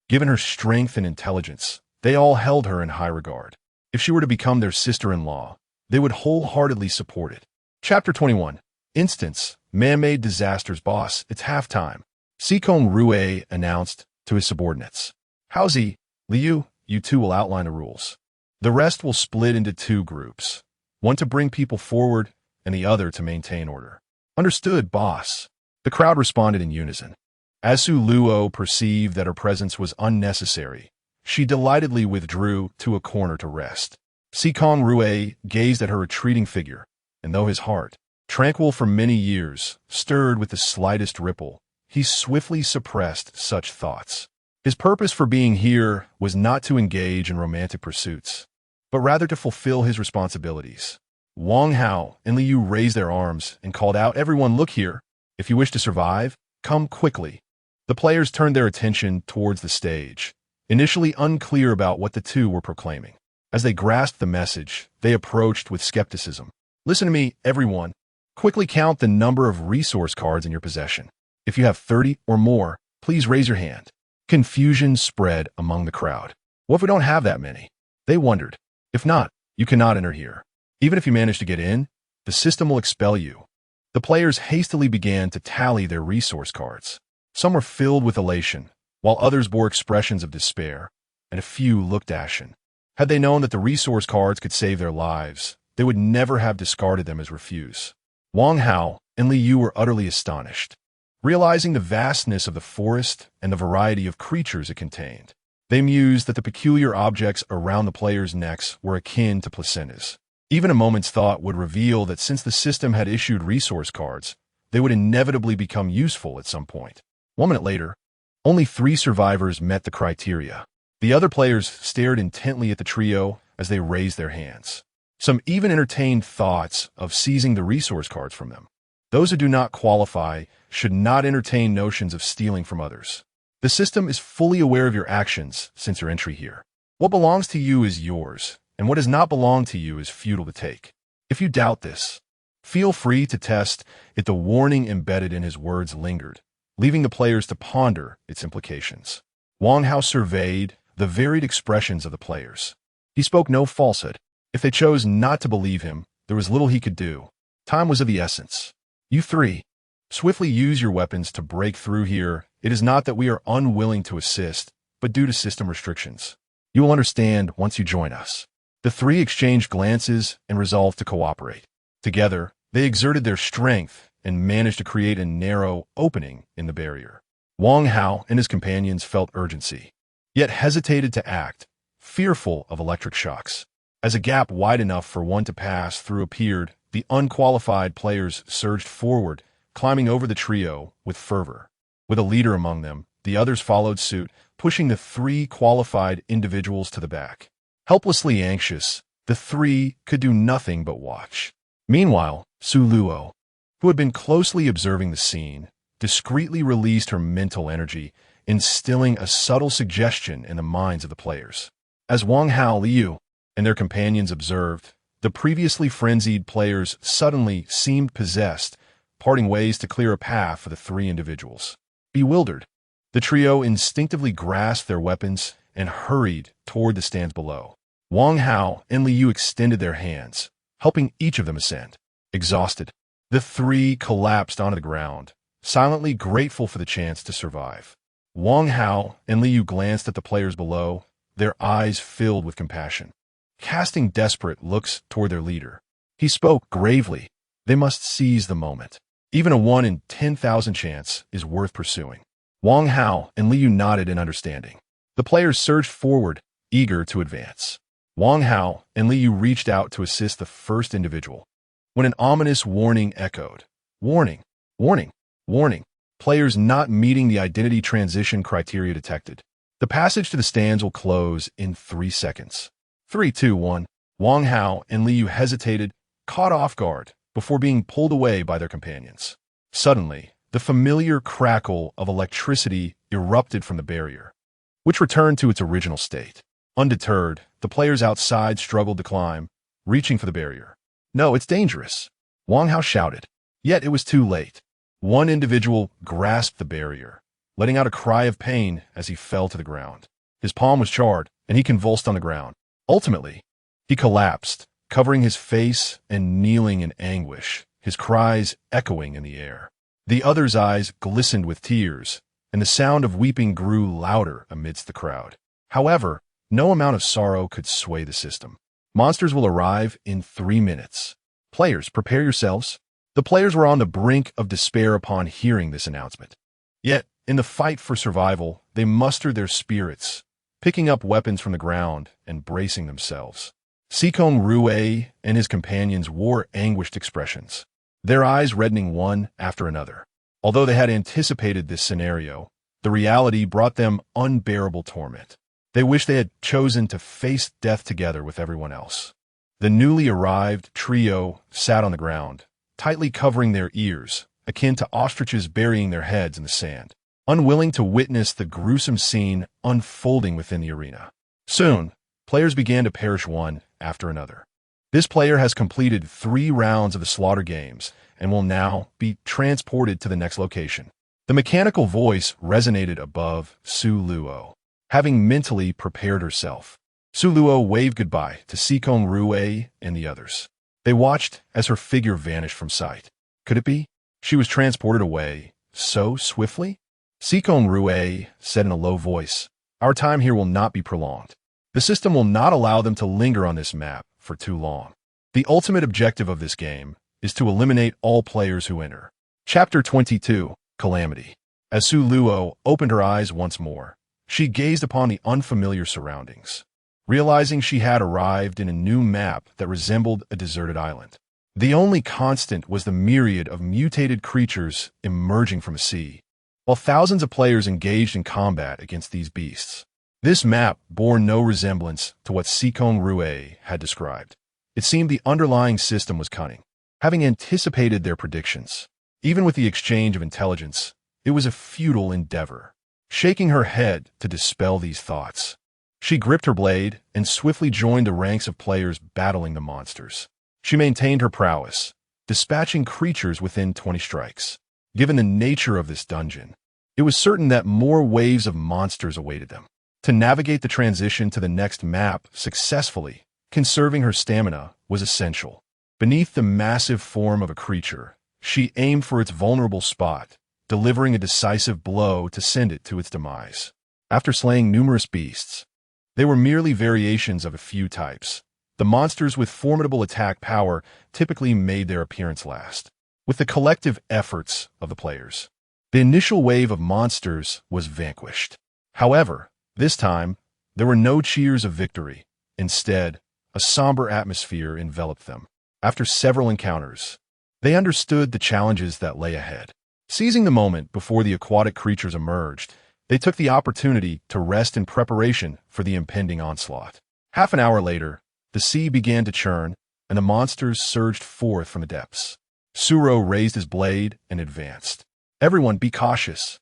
given her strength and intelligence, they all held her in high regard. If she were to become their sister-in-law, they would wholeheartedly support it. Chapter 21. Instance, Man-Made Disasters. Boss, it's halftime. Sikon Rue announced to his subordinates. Haozi, Liu, you two will outline the rules. The rest will split into two groups, one to bring people forward and the other to maintain order. Understood, boss. The crowd responded in unison. As Su Luo perceived that her presence was unnecessary, she delightedly withdrew to a corner to rest. Sikon Rue gazed at her retreating figure, and though his heart, tranquil for many years, stirred with the slightest ripple, he swiftly suppressed such thoughts. His purpose for being here was not to engage in romantic pursuits, but rather to fulfill his responsibilities. Wang Hao and Liu raised their arms and called out, "Everyone, look here. If you wish to survive, come quickly." The players turned their attention towards the stage, initially unclear about what the two were proclaiming. As they grasped the message, they approached with skepticism. "Listen to me, everyone. Quickly count the number of resource cards in your possession. If you have 30 or more, please raise your hand." Confusion spread among the crowd. What if we don't have that many? They wondered. If not, you cannot enter here. Even if you manage to get in, the system will expel you. The players hastily began to tally their resource cards. Some were filled with elation, while others bore expressions of despair, and a few looked ashen. Had they known that the resource cards could save their lives, they would never have discarded them as refuse. Wang Hao and Liu were utterly astonished, realizing the vastness of the forest and the variety of creatures it contained. They mused that the peculiar objects around the players' necks were akin to placentas. Even a moment's thought would reveal that since the system had issued resource cards, they would inevitably become useful at some point. 1 minute later, only 3 survivors met the criteria. The other players stared intently at the trio as they raised their hands. Some even entertained thoughts of seizing the resource cards from them. Those who do not qualify should not entertain notions of stealing from others. The system is fully aware of your actions since your entry here. What belongs to you is yours, and what does not belong to you is futile to take. If you doubt this, feel free to test it. The warning embedded in his words lingered, leaving the players to ponder its implications. Wang Hao surveyed the varied expressions of the players. He spoke no falsehood. If they chose not to believe him, there was little he could do. Time was of the essence. You 3, swiftly use your weapons to break through here. It is not that we are unwilling to assist, but due to system restrictions. You will understand once you join us. The 3 exchanged glances and resolved to cooperate. Together, they exerted their strength and managed to create a narrow opening in the barrier. Wang Hao and his companions felt urgency, yet hesitated to act, fearful of electric shocks. As a gap wide enough for one to pass through appeared, the unqualified players surged forward, climbing over the trio with fervor. With a leader among them, the others followed suit, pushing the 3 qualified individuals to the back. Helplessly anxious, the 3 could do nothing but watch. Meanwhile, Su Luo, who had been closely observing the scene, discreetly released her mental energy, instilling a subtle suggestion in the minds of the players. As Wang Hao, Liu, and their companions observed, the previously frenzied players suddenly seemed possessed, parting ways to clear a path for the three individuals. Bewildered, the trio instinctively grasped their weapons and hurried toward the stands below. Wang Hao and Liu extended their hands, helping each of them ascend. Exhausted, the three collapsed onto the ground, silently grateful for the chance to survive. Wang Hao and Liu glanced at the players below, their eyes filled with compassion. Casting desperate looks toward their leader, he spoke gravely. They must seize the moment. Even a 1 in 10,000 chance is worth pursuing. Wang Hao and Liu nodded in understanding. The players surged forward, eager to advance. Wang Hao and Liu reached out to assist the first individual, when an ominous warning echoed. Warning, warning, warning. Players not meeting the identity transition criteria detected. The passage to the stands will close in 3 seconds. 3, 2, 1. Wang Hao and Liu hesitated, caught off guard, before being pulled away by their companions. Suddenly, the familiar crackle of electricity erupted from the barrier, which returned to its original state. Undeterred, the players outside struggled to climb, reaching for the barrier. "No, it's dangerous," Wang Hao shouted. Yet it was too late. One individual grasped the barrier, letting out a cry of pain as he fell to the ground. His palm was charred, and he convulsed on the ground. Ultimately, he collapsed, covering his face and kneeling in anguish, his cries echoing in the air. The other's eyes glistened with tears, and the sound of weeping grew louder amidst the crowd. However, no amount of sorrow could sway the system. Monsters will arrive in 3 minutes. Players, prepare yourselves. The players were on the brink of despair upon hearing this announcement. Yet, in the fight for survival, they mustered their spirits, picking up weapons from the ground and bracing themselves. Sikong Rue and his companions wore anguished expressions, their eyes reddening one after another. Although they had anticipated this scenario, the reality brought them unbearable torment. They wished they had chosen to face death together with everyone else. The newly arrived trio sat on the ground, tightly covering their ears, akin to ostriches burying their heads in the sand, unwilling to witness the gruesome scene unfolding within the arena. Soon, players began to perish one after another. This player has completed 3 rounds of the slaughter games and will now be transported to the next location. The mechanical voice resonated above Su Luo, having mentally prepared herself. Su Luo waved goodbye to Sikong Rue and the others. They watched as her figure vanished from sight. Could it be? She was transported away so swiftly? Sikong Rue said in a low voice, "Our time here will not be prolonged. The system will not allow them to linger on this map for too long. The ultimate objective of this game is to eliminate all players who enter." Chapter 22, Calamity. As Su Luo opened her eyes once more, she gazed upon the unfamiliar surroundings, realizing she had arrived in a new map that resembled a deserted island. The only constant was the myriad of mutated creatures emerging from the sea, while thousands of players engaged in combat against these beasts. This map bore no resemblance to what Sikong Rue had described. It seemed the underlying system was cunning, having anticipated their predictions. Even with the exchange of intelligence, it was a futile endeavor. Shaking her head to dispel these thoughts, she gripped her blade and swiftly joined the ranks of players battling the monsters. She maintained her prowess, dispatching creatures within 20 strikes. Given the nature of this dungeon, it was certain that more waves of monsters awaited them. To navigate the transition to the next map successfully, conserving her stamina was essential. Beneath the massive form of a creature, she aimed for its vulnerable spot, delivering a decisive blow to send it to its demise. After slaying numerous beasts, they were merely variations of a few types. The monsters with formidable attack power typically made their appearance last. With the collective efforts of the players, the initial wave of monsters was vanquished. However, this time, there were no cheers of victory. Instead, a somber atmosphere enveloped them. After several encounters, they understood the challenges that lay ahead. Seizing the moment before the aquatic creatures emerged, they took the opportunity to rest in preparation for the impending onslaught. Half an hour later, the sea began to churn, and the monsters surged forth from the depths. Suro raised his blade and advanced. "Everyone be cautious.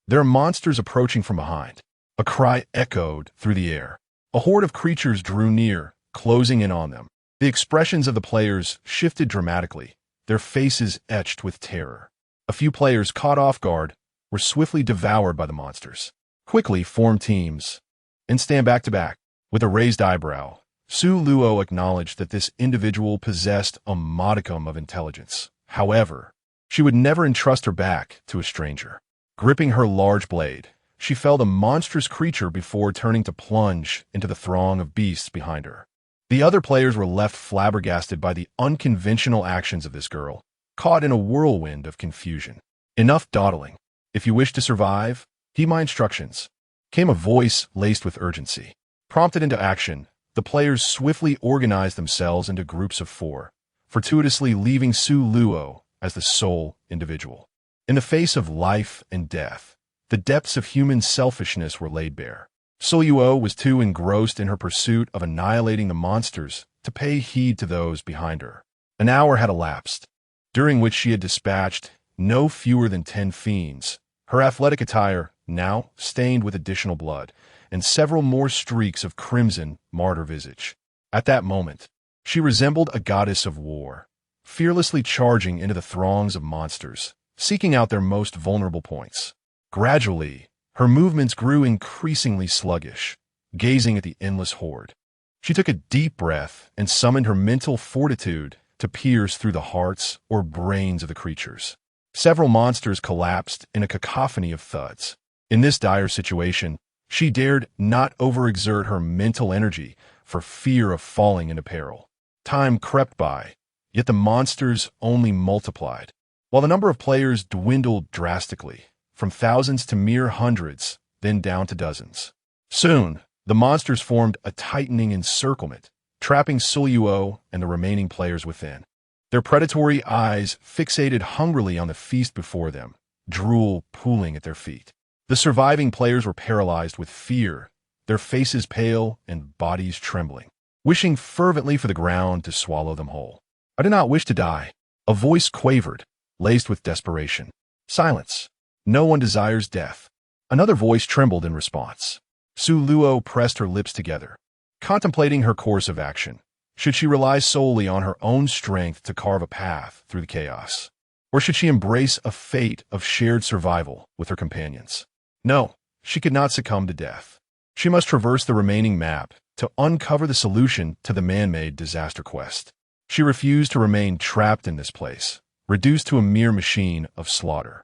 There are monsters approaching from behind. A cry echoed through the air. A horde of creatures drew near, closing in on them. The expressions of the players shifted dramatically, their faces etched with terror. A few players, caught off guard, were swiftly devoured by the monsters. Quickly form teams and stand back to back. With a raised eyebrow, Su Luo acknowledged that this individual possessed a modicum of intelligence. However, she would never entrust her back to a stranger. Gripping her large blade, she felled a monstrous creature before turning to plunge into the throng of beasts behind her. The other players were left flabbergasted by the unconventional actions of this girl, caught in a whirlwind of confusion. Enough dawdling. If you wish to survive, heed my instructions. Came a voice laced with urgency. Prompted into action, the players swiftly organized themselves into groups of 4, fortuitously leaving Su Luo as the sole individual. In the face of life and death, the depths of human selfishness were laid bare. Su Luo was too engrossed in her pursuit of annihilating the monsters to pay heed to those behind her. An hour had elapsed, during which she had dispatched no fewer than 10 fiends, her athletic attire now stained with additional blood, and several more streaks of crimson marred her visage. At that moment, she resembled a goddess of war, fearlessly charging into the throngs of monsters, seeking out their most vulnerable points. Gradually, her movements grew increasingly sluggish, gazing at the endless horde. She took a deep breath and summoned her mental fortitude to pierce through the hearts or brains of the creatures. Several monsters collapsed in a cacophony of thuds. In this dire situation, she dared not overexert her mental energy for fear of falling into peril. Time crept by, yet the monsters only multiplied. While the number of players dwindled drastically, from thousands to mere hundreds, then down to dozens. Soon, the monsters formed a tightening encirclement, trapping Su Luo and the remaining players within. Their predatory eyes fixated hungrily on the feast before them, drool pooling at their feet. The surviving players were paralyzed with fear, their faces pale and bodies trembling, wishing fervently for the ground to swallow them whole. I do not wish to die. A voice quavered, laced with desperation. Silence. No one desires death. Another voice trembled in response. Su Luo pressed her lips together, contemplating her course of action. Should she rely solely on her own strength to carve a path through the chaos? Or should she embrace a fate of shared survival with her companions? No, she could not succumb to death. She must traverse the remaining map to uncover the solution to the man-made disaster quest. She refused to remain trapped in this place, reduced to a mere machine of slaughter.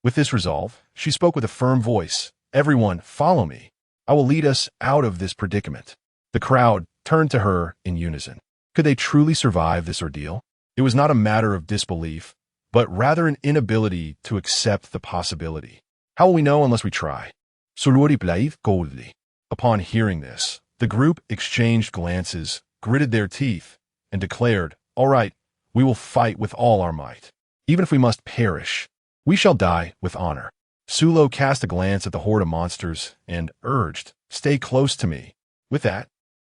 With this resolve, she spoke with a firm voice. Everyone, follow me. I will lead us out of this predicament. The crowd turned to her in unison. Could they truly survive this ordeal? It was not a matter of disbelief, but rather an inability to accept the possibility. How will we know unless we try? Upon hearing this, the group exchanged glances, gritted their teeth, and declared, "All right, we will fight with all our might. Even if we must perish, we shall die with honor." Su Luo cast a glance at the horde of monsters and urged, "Stay close to me." With that,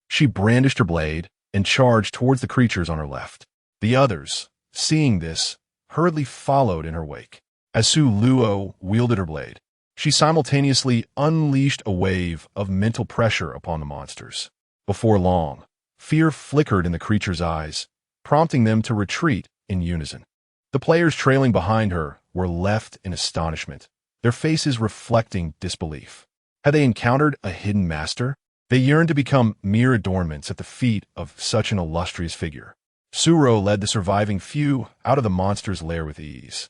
she brandished her blade and charged towards the creatures on her left. The others, seeing this, hurriedly followed in her wake. As Su Luo wielded her blade, she simultaneously unleashed a wave of mental pressure upon the monsters. Before long, fear flickered in the creatures' eyes, prompting them to retreat in unison. The players trailing behind her were left in astonishment, their faces reflecting disbelief. Had they encountered a hidden master? They yearned to become mere adornments at the feet of such an illustrious figure. Su Luo led the surviving few out of the monster's lair with ease.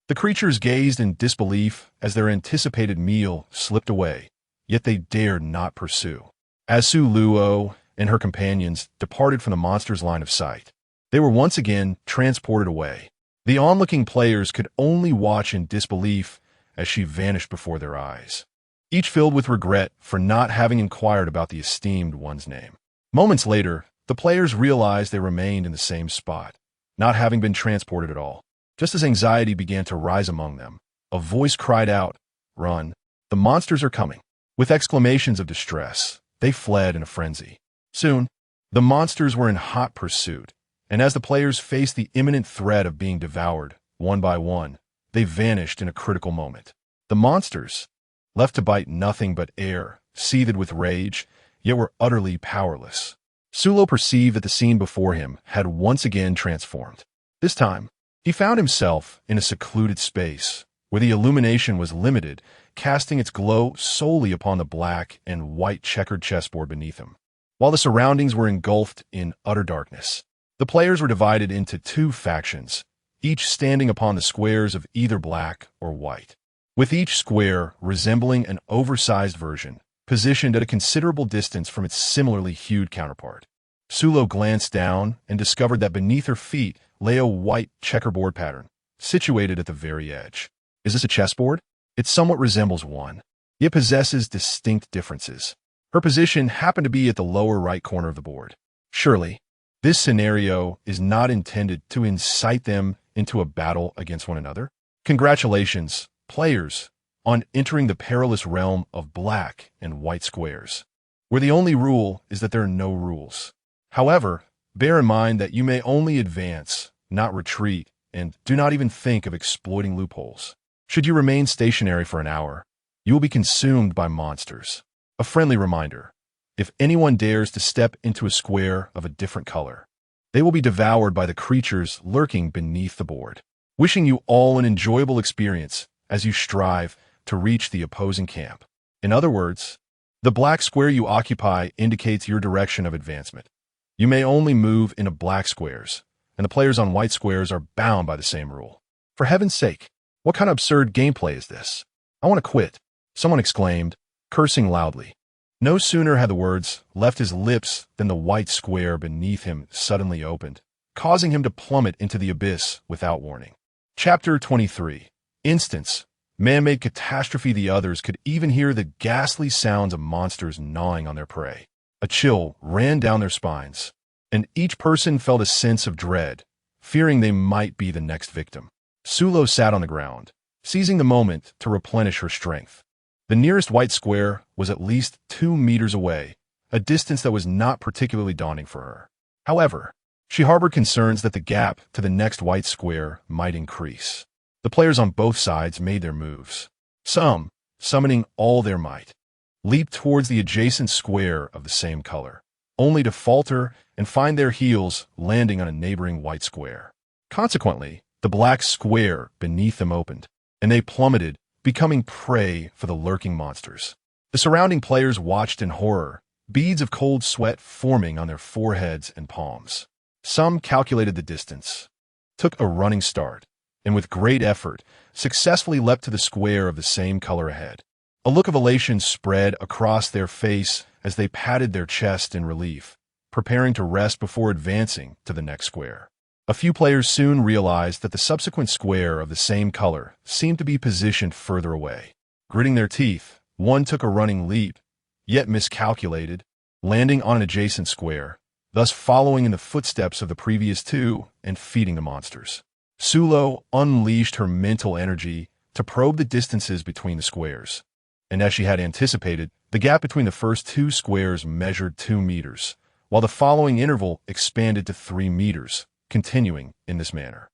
The creatures gazed in disbelief as their anticipated meal slipped away, yet they dared not pursue. As Su Luo and her companions departed from the monster's line of sight, they were once again transported away. The onlooking players could only watch in disbelief as she vanished before their eyes, each filled with regret for not having inquired about the esteemed one's name. Moments later, the players realized they remained in the same spot, not having been transported at all. Just as anxiety began to rise among them, a voice cried out, "Run! The monsters are coming!" With exclamations of distress, they fled in a frenzy. Soon, the monsters were in hot pursuit, and as the players faced the imminent threat of being devoured, one by one, they vanished in a critical moment. The monsters, left to bite nothing but air, seethed with rage, yet were utterly powerless. Sulo perceived that the scene before him had once again transformed. This time, he found himself in a secluded space, where the illumination was limited, casting its glow solely upon the black and white checkered chessboard beneath him. While the surroundings were engulfed in utter darkness, the players were divided into two factions, each standing upon the squares of either black or white, with each square resembling an oversized version, positioned at a considerable distance from its similarly hued counterpart. Sulo glanced down and discovered that beneath her feet lay a white checkerboard pattern, situated at the very edge. Is this a chessboard? It somewhat resembles one, yet possesses distinct differences. Her position happened to be at the lower right corner of the board. Surely, this scenario is not intended to incite them into a battle against one another. Congratulations, players, on entering the perilous realm of black and white squares, where the only rule is that there are no rules. However, bear in mind that you may only advance, not retreat, and do not even think of exploiting loopholes. Should you remain stationary for an hour, you will be consumed by monsters. A friendly reminder: if anyone dares to step into a square of a different color, they will be devoured by the creatures lurking beneath the board. Wishing you all an enjoyable experience as you strive to reach the opposing camp. In other words, the black square you occupy indicates your direction of advancement. You may only move into black squares, and the players on white squares are bound by the same rule. For heaven's sake, what kind of absurd gameplay is this? I want to quit, someone exclaimed, cursing loudly. No sooner had the words left his lips than the white square beneath him suddenly opened, causing him to plummet into the abyss without warning. Chapter 23. Instance. Man-made catastrophe. The others could even hear the ghastly sounds of monsters gnawing on their prey. A chill ran down their spines, and each person felt a sense of dread, fearing they might be the next victim. Sulo sat on the ground, seizing the moment to replenish her strength. The nearest white square was at least 2 meters away, a distance that was not particularly daunting for her. However, she harbored concerns that the gap to the next white square might increase. The players on both sides made their moves. Some, summoning all their might, leaped towards the adjacent square of the same color, only to falter and find their heels landing on a neighboring white square. Consequently, the black square beneath them opened, and they plummeted, becoming prey for the lurking monsters. The surrounding players watched in horror, beads of cold sweat forming on their foreheads and palms. Some calculated the distance, took a running start, and with great effort, successfully leapt to the square of the same color ahead. A look of elation spread across their face as they patted their chest in relief, preparing to rest before advancing to the next square. A few players soon realized that the subsequent square of the same color seemed to be positioned further away. Gritting their teeth, one took a running leap, yet miscalculated, landing on an adjacent square, thus following in the footsteps of the previous two and feeding the monsters. Sulo unleashed her mental energy to probe the distances between the squares, and as she had anticipated, the gap between the first 2 squares measured 2 meters, while the following interval expanded to 3 meters, continuing in this manner.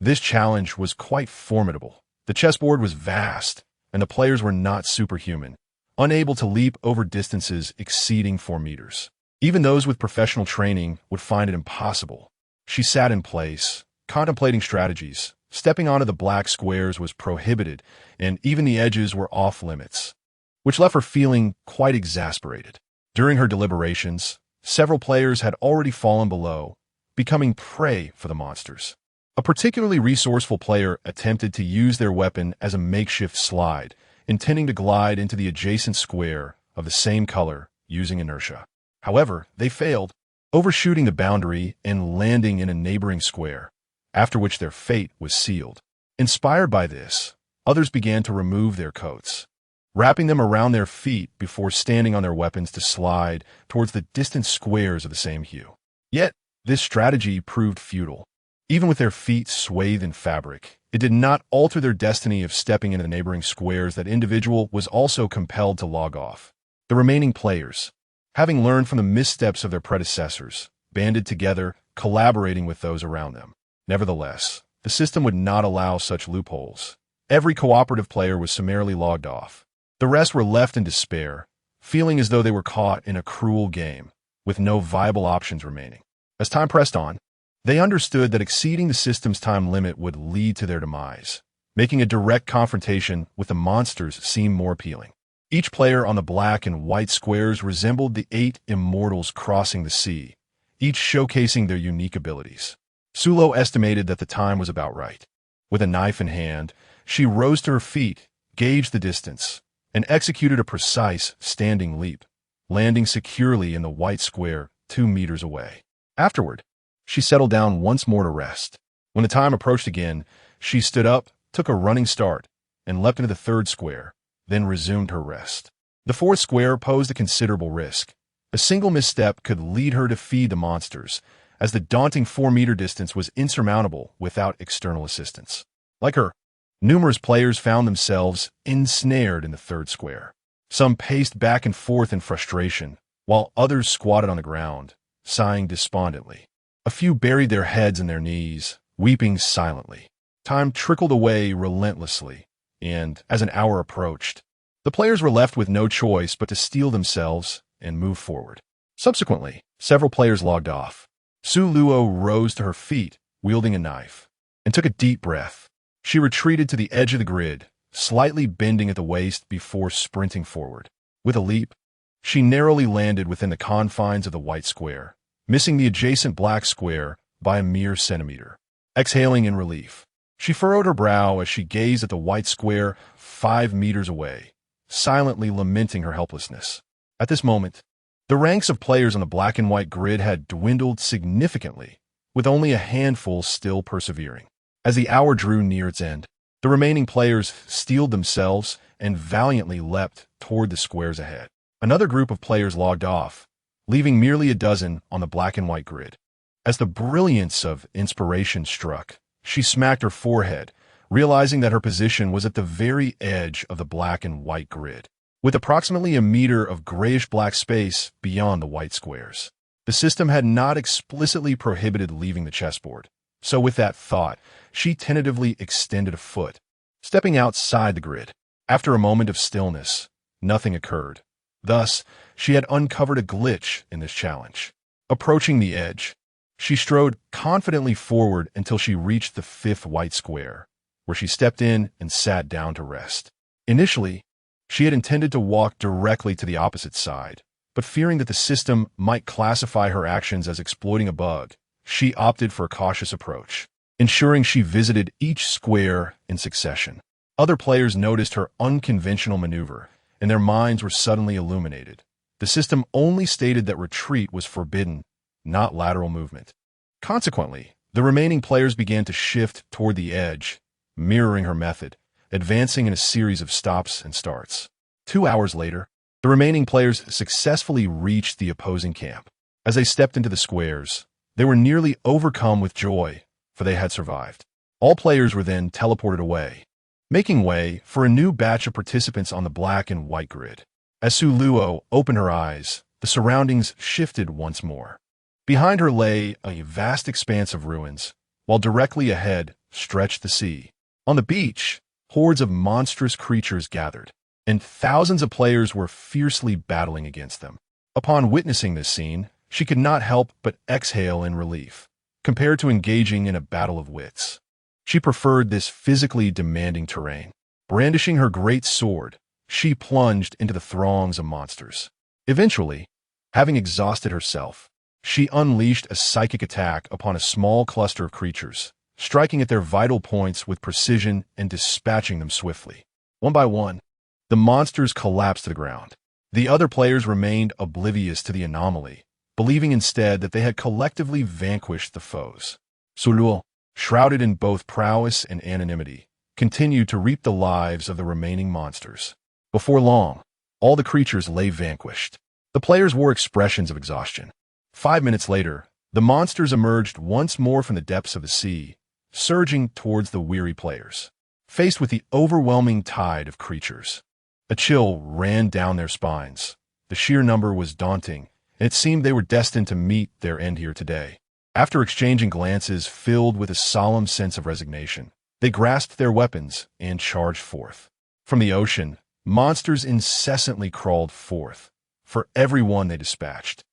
This challenge was quite formidable. The chessboard was vast, and the players were not superhuman, unable to leap over distances exceeding 4 meters. Even those with professional training would find it impossible. She sat in place, contemplating strategies. Stepping onto the black squares was prohibited, and even the edges were off limits, which left her feeling quite exasperated. During her deliberations, several players had already fallen below, becoming prey for the monsters. A particularly resourceful player attempted to use their weapon as a makeshift slide, intending to glide into the adjacent square of the same color using inertia. However, they failed, overshooting the boundary and landing in a neighboring square, after which their fate was sealed. Inspired by this, others began to remove their coats, wrapping them around their feet before standing on their weapons to slide towards the distant squares of the same hue. Yet, this strategy proved futile. Even with their feet swathed in fabric, it did not alter their destiny of stepping into the neighboring squares. That individual was also compelled to log off. The remaining players, having learned from the missteps of their predecessors, banded together, collaborating with those around them. Nevertheless, the system would not allow such loopholes. Every cooperative player was summarily logged off. The rest were left in despair, feeling as though they were caught in a cruel game, with no viable options remaining. As time pressed on, they understood that exceeding the system's time limit would lead to their demise, making a direct confrontation with the monsters seem more appealing. Each player on the black and white squares resembled the 8 immortals crossing the sea, each showcasing their unique abilities. Sulo estimated that the time was about right. With a knife in hand, she rose to her feet, gauged the distance, and executed a precise standing leap, landing securely in the white square 2 meters away. Afterward, she settled down once more to rest. When the time approached again, she stood up, took a running start, and leapt into the 3rd square, then resumed her rest. The 4th square posed a considerable risk. A single misstep could lead her to feed the monsters, as the daunting 4-meter distance was insurmountable without external assistance. Like her, numerous players found themselves ensnared in the 3rd square. Some paced back and forth in frustration, while others squatted on the ground, sighing despondently. A few buried their heads in their knees, weeping silently. Time trickled away relentlessly, and, as an hour approached, the players were left with no choice but to steel themselves and move forward. Subsequently, several players logged off. Su Luo rose to her feet, wielding a knife, and took a deep breath. She retreated to the edge of the grid, slightly bending at the waist before sprinting forward. With a leap, she narrowly landed within the confines of the white square, missing the adjacent black square by a mere centimeter. Exhaling in relief, she furrowed her brow as she gazed at the white square 5 meters away, silently lamenting her helplessness. At this moment, the ranks of players on the black and white grid had dwindled significantly, with only a handful still persevering. As the hour drew near its end, the remaining players steeled themselves and valiantly leapt toward the squares ahead. Another group of players logged off, leaving merely a dozen on the black and white grid. As the brilliance of inspiration struck, she smacked her forehead, realizing that her position was at the very edge of the black and white grid, with approximately a meter of grayish-black space beyond the white squares. The system had not explicitly prohibited leaving the chessboard, so with that thought, she tentatively extended a foot, stepping outside the grid. After a moment of stillness, nothing occurred. Thus, she had uncovered a glitch in this challenge. Approaching the edge, she strode confidently forward until she reached the 5th white square, where she stepped in and sat down to rest. Initially, she had intended to walk directly to the opposite side, but fearing that the system might classify her actions as exploiting a bug, she opted for a cautious approach, ensuring she visited each square in succession. Other players noticed her unconventional maneuver, and their minds were suddenly illuminated. The system only stated that retreat was forbidden, not lateral movement. Consequently, the remaining players began to shift toward the edge, mirroring her method, advancing in a series of stops and starts. 2 hours later, the remaining players successfully reached the opposing camp. As they stepped into the squares, they were nearly overcome with joy, for they had survived. All players were then teleported away, making way for a new batch of participants on the black and white grid. As Su Luo opened her eyes, the surroundings shifted once more. Behind her lay a vast expanse of ruins, while directly ahead stretched the sea. On the beach, hordes of monstrous creatures gathered, and thousands of players were fiercely battling against them. Upon witnessing this scene, she could not help but exhale in relief, compared to engaging in a battle of wits. She preferred this physically demanding terrain. Brandishing her great sword, she plunged into the throngs of monsters. Eventually, having exhausted herself, she unleashed a psychic attack upon a small cluster of creatures, striking at their vital points with precision and dispatching them swiftly. One by one, the monsters collapsed to the ground. The other players remained oblivious to the anomaly, believing instead that they had collectively vanquished the foes. Su Luo, shrouded in both prowess and anonymity, continued to reap the lives of the remaining monsters. Before long, all the creatures lay vanquished. The players wore expressions of exhaustion. 5 minutes later, the monsters emerged once more from the depths of the sea, surging towards the weary players. Faced with the overwhelming tide of creatures, a chill ran down their spines. The sheer number was daunting, and it seemed they were destined to meet their end here today. After exchanging glances filled with a solemn sense of resignation, they grasped their weapons and charged forth. From the ocean, monsters incessantly crawled forth. For every one they dispatched,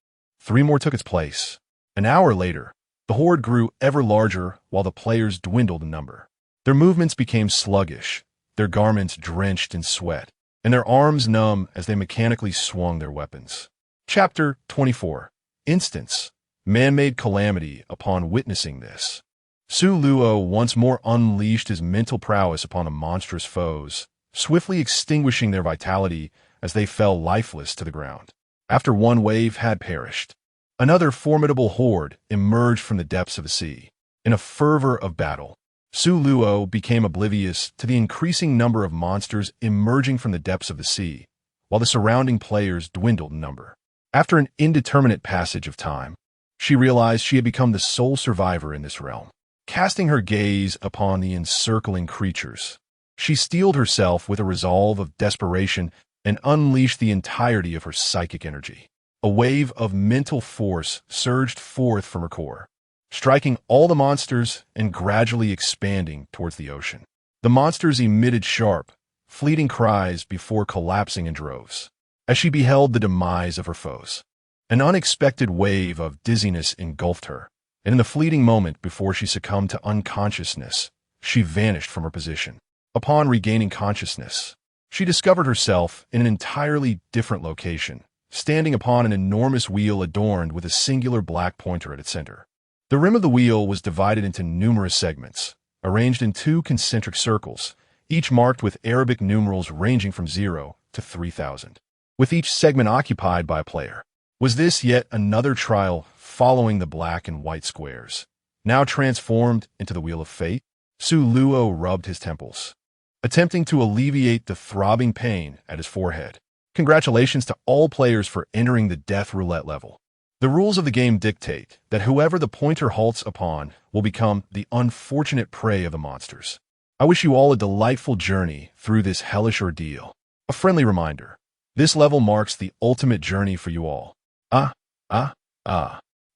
3 more took its place. An hour later, the horde grew ever larger while the players dwindled in number. Their movements became sluggish, their garments drenched in sweat, and their arms numb as they mechanically swung their weapons. Chapter 24. Instance. Man-made calamity. Upon witnessing this, Su Luo once more unleashed his mental prowess upon the monstrous foes, swiftly extinguishing their vitality as they fell lifeless to the ground. After one wave had perished, another formidable horde emerged from the depths of the sea. In a fervor of battle, Su Luo became oblivious to the increasing number of monsters emerging from the depths of the sea, while the surrounding players dwindled in number. After an indeterminate passage of time, she realized she had become the sole survivor in this realm. Casting her gaze upon the encircling creatures, she steeled herself with a resolve of desperation and unleashed the entirety of her psychic energy. A wave of mental force surged forth from her core, striking all the monsters and gradually expanding towards the ocean. The monsters emitted sharp, fleeting cries before collapsing in droves as she beheld the demise of her foes. An unexpected wave of dizziness engulfed her, and in the fleeting moment before she succumbed to unconsciousness, she vanished from her position. Upon regaining consciousness, she discovered herself in an entirely different location, standing upon an enormous wheel adorned with a singular black pointer at its center. The rim of the wheel was divided into numerous segments, arranged in 2 concentric circles, each marked with Arabic numerals ranging from 0 to 3,000, with each segment occupied by a player. Was this yet another trial following the black and white squares, now transformed into the Wheel of Fate? Su Luo rubbed his temples, attempting to alleviate the throbbing pain at his forehead. Congratulations to all players for entering the Death Roulette level. The rules of the game dictate that whoever the pointer halts upon will become the unfortunate prey of the monsters. I wish you all a delightful journey through this hellish ordeal. A friendly reminder, this level marks the ultimate journey for you all.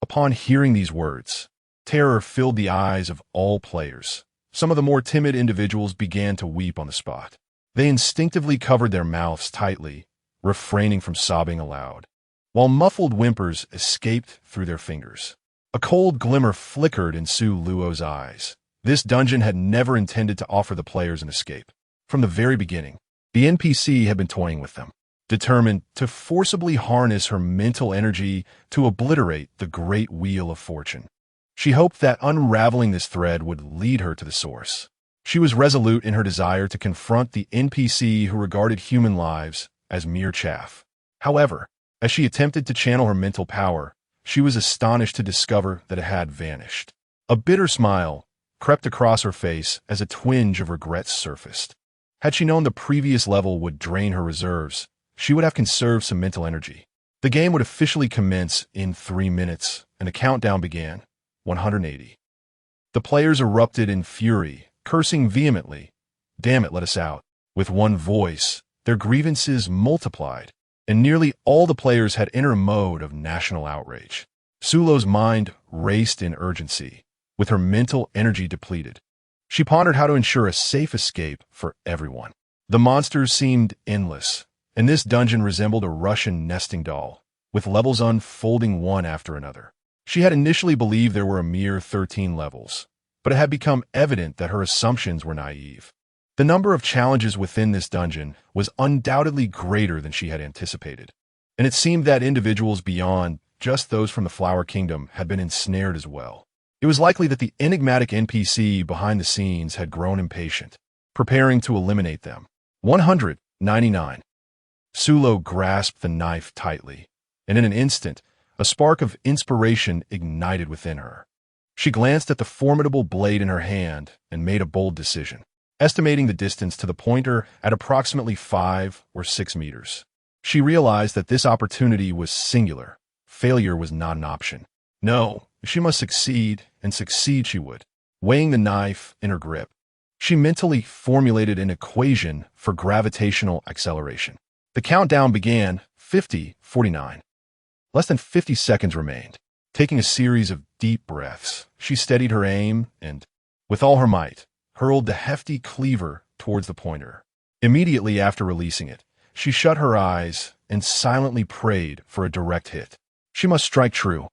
Upon hearing these words, terror filled the eyes of all players. Some of the more timid individuals began to weep on the spot. They instinctively covered their mouths tightly, refraining from sobbing aloud, while muffled whimpers escaped through their fingers. A cold glimmer flickered in Su Luo's eyes. This dungeon had never intended to offer the players an escape. From the very beginning, the NPC had been toying with them, determined to forcibly harness her mental energy to obliterate the great wheel of fortune. She hoped that unraveling this thread would lead her to the source. She was resolute in her desire to confront the NPC who regarded human lives as mere chaff. However, as she attempted to channel her mental power, she was astonished to discover that it had vanished. A bitter smile crept across her face as a twinge of regret surfaced. Had she known the previous level would drain her reserves, she would have conserved some mental energy. The game would officially commence in 3 minutes, and a countdown began. 180. The players erupted in fury, cursing vehemently. Damn it, let us out. With one voice, their grievances multiplied, and nearly all the players had entered a mode of national outrage. Su Luo's mind raced in urgency, with her mental energy depleted. She pondered how to ensure a safe escape for everyone. The monsters seemed endless, and this dungeon resembled a Russian nesting doll, with levels unfolding one after another. She had initially believed there were a mere 13 levels, but it had become evident that her assumptions were naive. The number of challenges within this dungeon was undoubtedly greater than she had anticipated, and it seemed that individuals beyond just those from the Flower Kingdom had been ensnared as well. It was likely that the enigmatic NPC behind the scenes had grown impatient, preparing to eliminate them. 199. Su Luo grasped the knife tightly, and in an instant, a spark of inspiration ignited within her. She glanced at the formidable blade in her hand and made a bold decision, estimating the distance to the pointer at approximately 5 or 6 meters. She realized that this opportunity was singular. Failure was not an option. No, she must succeed, and succeed she would. Weighing the knife in her grip, she mentally formulated an equation for gravitational acceleration. The countdown began. 50, 49. Less than 50 seconds remained. Taking a series of deep breaths, she steadied her aim and, with all her might, hurled the hefty cleaver towards the pointer. Immediately after releasing it, She shut her eyes and silently prayed for a direct hit. She must strike true.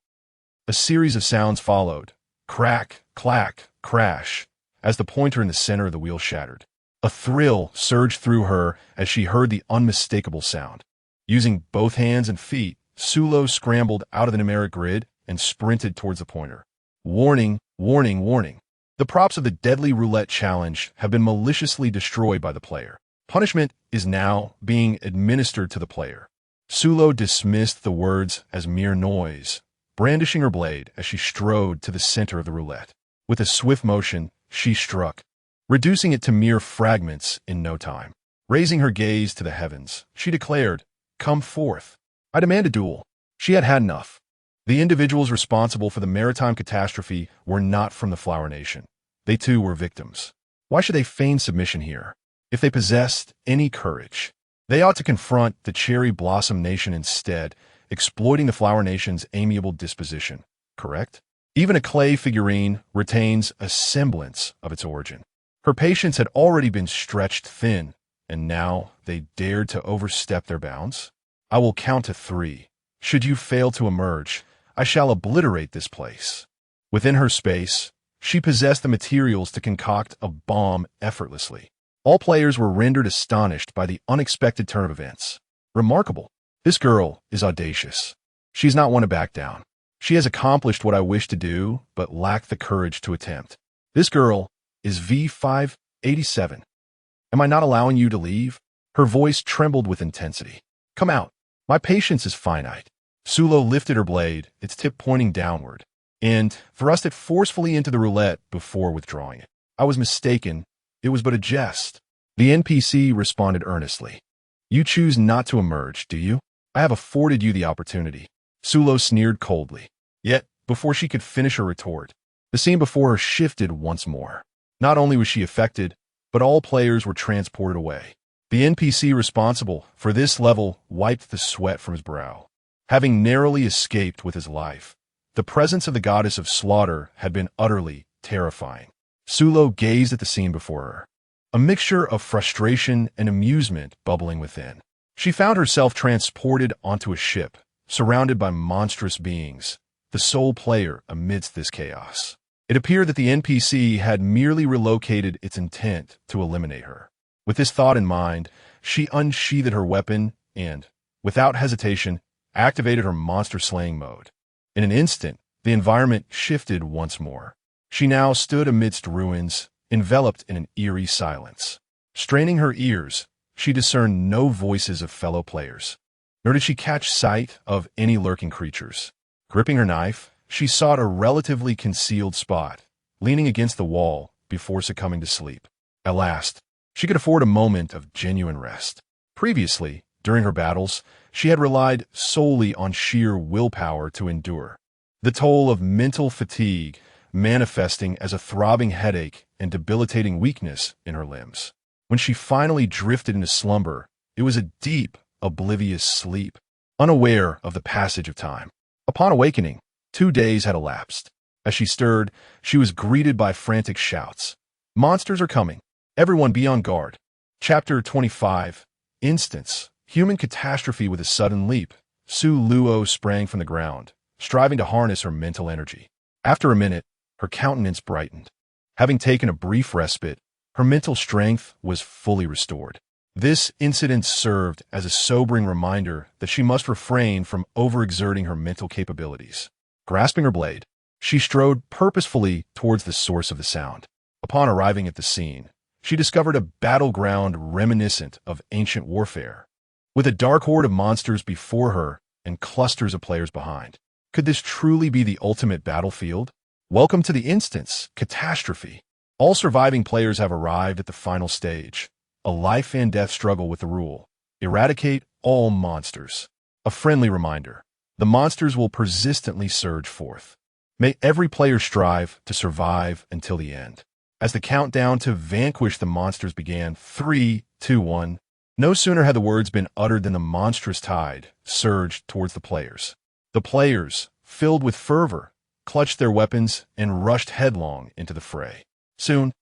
A series of sounds followed. Crack, clack, crash, as the pointer in the center of the wheel shattered. A thrill surged through her as she heard the unmistakable sound. Using both hands and feet, Sulo scrambled out of the numeric grid and sprinted towards the pointer. Warning, warning, warning. The props of the deadly roulette challenge have been maliciously destroyed by the player. Punishment is now being administered to the player. Sulo dismissed the words as mere noise, brandishing her blade as she strode to the center of the roulette. With a swift motion, she struck, reducing it to mere fragments in no time. Raising her gaze to the heavens, she declared, "Come forth. I demand a duel." She had had enough. The individuals responsible for the maritime catastrophe were not from the Flower Nation. They too were victims. Why should they feign submission here? If they possessed any courage, they ought to confront the Cherry Blossom Nation instead, exploiting the Flower Nation's amiable disposition. Correct? Even a clay figurine retains a semblance of its origin. Her patience had already been stretched thin, and now they dared to overstep their bounds? I will count to 3. Should you fail to emerge, I shall obliterate this place. Within her space, she possessed the materials to concoct a bomb effortlessly. All players were rendered astonished by the unexpected turn of events. Remarkable. This girl is audacious. She's not one to back down. She has accomplished what I wished to do, but lacked the courage to attempt. This girl is V587. Am I not allowing you to leave? Her voice trembled with intensity. Come out. My patience is finite. Sulo lifted her blade, its tip pointing downward, and thrust it forcefully into the roulette before withdrawing it. I was mistaken. It was but a jest. The NPC responded earnestly. You choose not to emerge, do you? I have afforded you the opportunity. Sulo sneered coldly. Yet, before she could finish her retort, the scene before her shifted once more. Not only was she affected, but all players were transported away. The NPC responsible for this level wiped the sweat from his brow. Having narrowly escaped with his life, the presence of the goddess of slaughter had been utterly terrifying. Sulo gazed at the scene before her, a mixture of frustration and amusement bubbling within. She found herself transported onto a ship, surrounded by monstrous beings, the sole player amidst this chaos. It appeared that the NPC had merely relocated its intent to eliminate her. With this thought in mind, she unsheathed her weapon and, without hesitation, activated her monster-slaying mode. In an instant, the environment shifted once more. She now stood amidst ruins, enveloped in an eerie silence. Straining her ears, she discerned no voices of fellow players, nor did she catch sight of any lurking creatures. Gripping her knife, she sought a relatively concealed spot, leaning against the wall before succumbing to sleep. At last, she could afford a moment of genuine rest. Previously, during her battles, she had relied solely on sheer willpower to endure. The toll of mental fatigue manifesting as a throbbing headache and debilitating weakness in her limbs. When she finally drifted into slumber, it was a deep, oblivious sleep, unaware of the passage of time. Upon awakening, 2 days had elapsed. As she stirred, she was greeted by frantic shouts. Monsters are coming. Everyone be on guard. Chapter 25. Instance. Human catastrophe with a sudden leap. Su Luo sprang from the ground, striving to harness her mental energy. After a minute, her countenance brightened. Having taken a brief respite, her mental strength was fully restored. This incident served as a sobering reminder that she must refrain from overexerting her mental capabilities. Grasping her blade, she strode purposefully towards the source of the sound. Upon arriving at the scene, she discovered a battleground reminiscent of ancient warfare, with a dark horde of monsters before her and clusters of players behind. Could this truly be the ultimate battlefield? Welcome to the instance, catastrophe. All surviving players have arrived at the final stage, a life and death struggle with the rule. Eradicate all monsters. A friendly reminder. The monsters will persistently surge forth. May every player strive to survive until the end. As the countdown to vanquish the monsters began, 3, 2, 1. No sooner had the words been uttered than the monstrous tide surged towards the players. The players, filled with fervor, clutched their weapons and rushed headlong into the fray. Soon,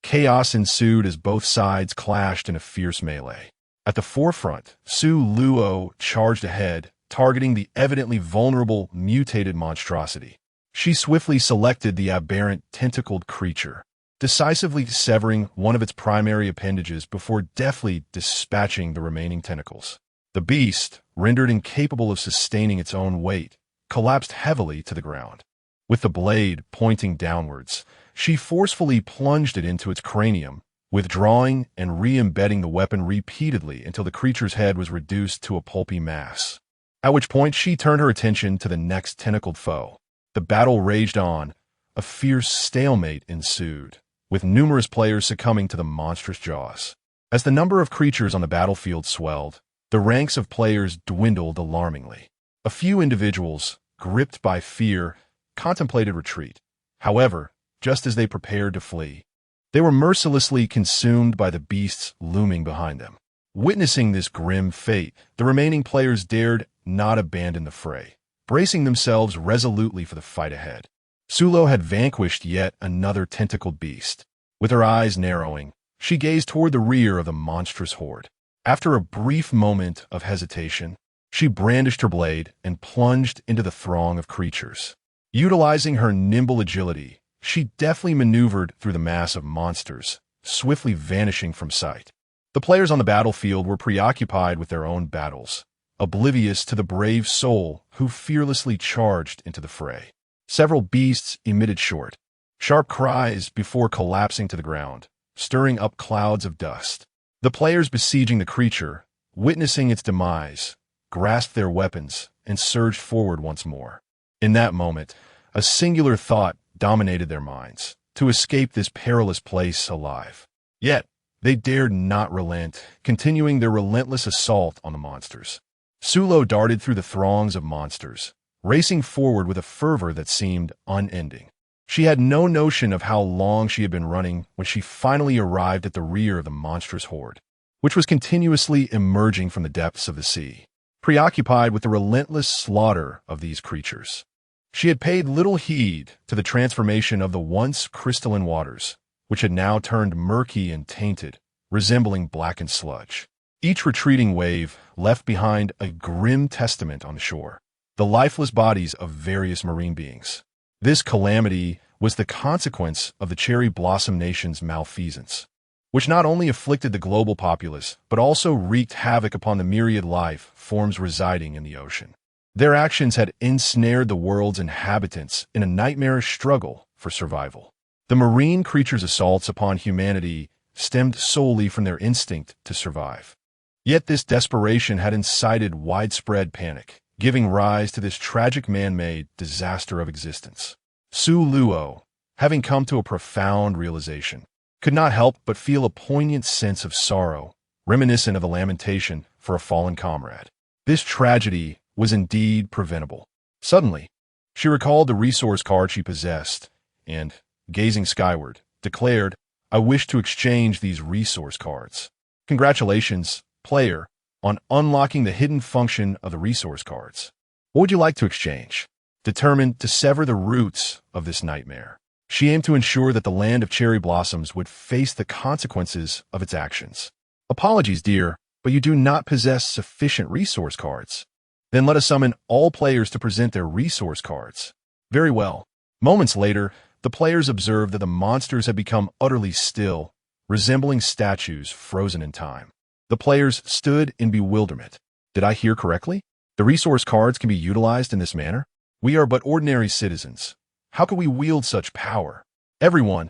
chaos ensued as both sides clashed in a fierce melee. At the forefront, Su Luo charged ahead, targeting the evidently vulnerable, mutated monstrosity. She swiftly selected the aberrant, tentacled creature, decisively severing one of its primary appendages before deftly dispatching the remaining tentacles. The beast, rendered incapable of sustaining its own weight, collapsed heavily to the ground. With the blade pointing downwards, she forcefully plunged it into its cranium, withdrawing and re-embedding the weapon repeatedly until the creature's head was reduced to a pulpy mass. At which point she turned her attention to the next tentacled foe. The battle raged on. A fierce stalemate ensued, with numerous players succumbing to the monstrous jaws. As the number of creatures on the battlefield swelled, the ranks of players dwindled alarmingly. A few individuals, gripped by fear, contemplated retreat. However, just as they prepared to flee, they were mercilessly consumed by the beasts looming behind them. Witnessing this grim fate, the remaining players dared not abandon the fray, bracing themselves resolutely for the fight ahead. Sulo had vanquished yet another tentacled beast. With her eyes narrowing, she gazed toward the rear of the monstrous horde. After a brief moment of hesitation, she brandished her blade and plunged into the throng of creatures. Utilizing her nimble agility, she deftly maneuvered through the mass of monsters, swiftly vanishing from sight. The players on the battlefield were preoccupied with their own battles, oblivious to the brave soul who fearlessly charged into the fray. Several beasts emitted short, sharp cries before collapsing to the ground, stirring up clouds of dust. The players besieging the creature, witnessing its demise, grasped their weapons and surged forward once more. In that moment, a singular thought dominated their minds: to escape this perilous place alive. Yet, they dared not relent, continuing their relentless assault on the monsters. Sulo darted through the throngs of monsters, racing forward with a fervor that seemed unending. She had no notion of how long she had been running when she finally arrived at the rear of the monstrous horde, which was continuously emerging from the depths of the sea, preoccupied with the relentless slaughter of these creatures. She had paid little heed to the transformation of the once crystalline waters, which had now turned murky and tainted, resembling blackened sludge. Each retreating wave left behind a grim testament on the shore, the lifeless bodies of various marine beings. This calamity was the consequence of the Cherry Blossom Nation's malfeasance, which not only afflicted the global populace, but also wreaked havoc upon the myriad life forms residing in the ocean. Their actions had ensnared the world's inhabitants in a nightmarish struggle for survival. The marine creatures' assaults upon humanity stemmed solely from their instinct to survive. Yet this desperation had incited widespread panic, giving rise to this tragic man-made disaster of existence. Su Luo, having come to a profound realization, could not help but feel a poignant sense of sorrow, reminiscent of a lamentation for a fallen comrade. This tragedy was indeed preventable. Suddenly, she recalled the resource card she possessed and, gazing skyward, declared, "I wish to exchange these resource cards. Congratulations, player, on unlocking the hidden function of the resource cards. What would you like to exchange?" Determined to sever the roots of this nightmare, she aimed to ensure that the land of cherry blossoms would face the consequences of its actions. "Apologies, dear, but you do not possess sufficient resource cards. Then let us summon all players to present their resource cards." Very well. Moments later, the players observed that the monsters had become utterly still, resembling statues frozen in time. The players stood in bewilderment. Did I hear correctly? The resource cards can be utilized in this manner? We are but ordinary citizens. How can we wield such power? Everyone,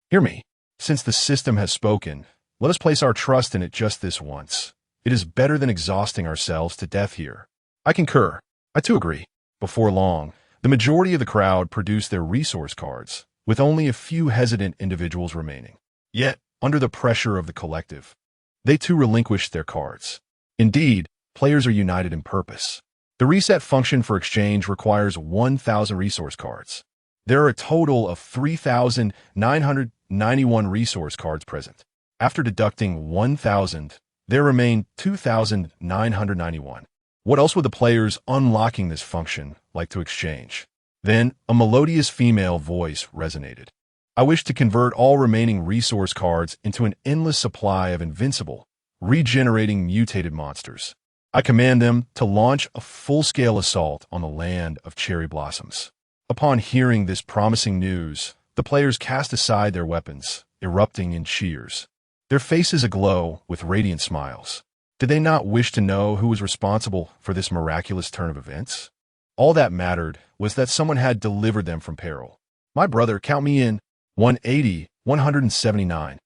hear me. Since the system has spoken, let us place our trust in it just this once. It is better than exhausting ourselves to death here. I concur. I too agree. Before long, the majority of the crowd produced their resource cards, with only a few hesitant individuals remaining. Yet, under the pressure of the collective, they too relinquished their cards. Indeed, players are united in purpose. The reset function for exchange requires 1,000 resource cards. There are a total of 3,991 resource cards present. After deducting 1,000, there remain 2,991. What else would the players unlocking this function like to exchange? Then, a melodious female voice resonated. "I wish to convert all remaining resource cards into an endless supply of invincible, regenerating mutated monsters. I command them to launch a full-scale assault on the land of cherry blossoms. Upon hearing this promising news, the players cast aside their weapons, erupting in cheers. Their faces aglow with radiant smiles. Did they not wish to know who was responsible for this miraculous turn of events? All that mattered was that someone had delivered them from peril. My brother, count me in. 180, 179,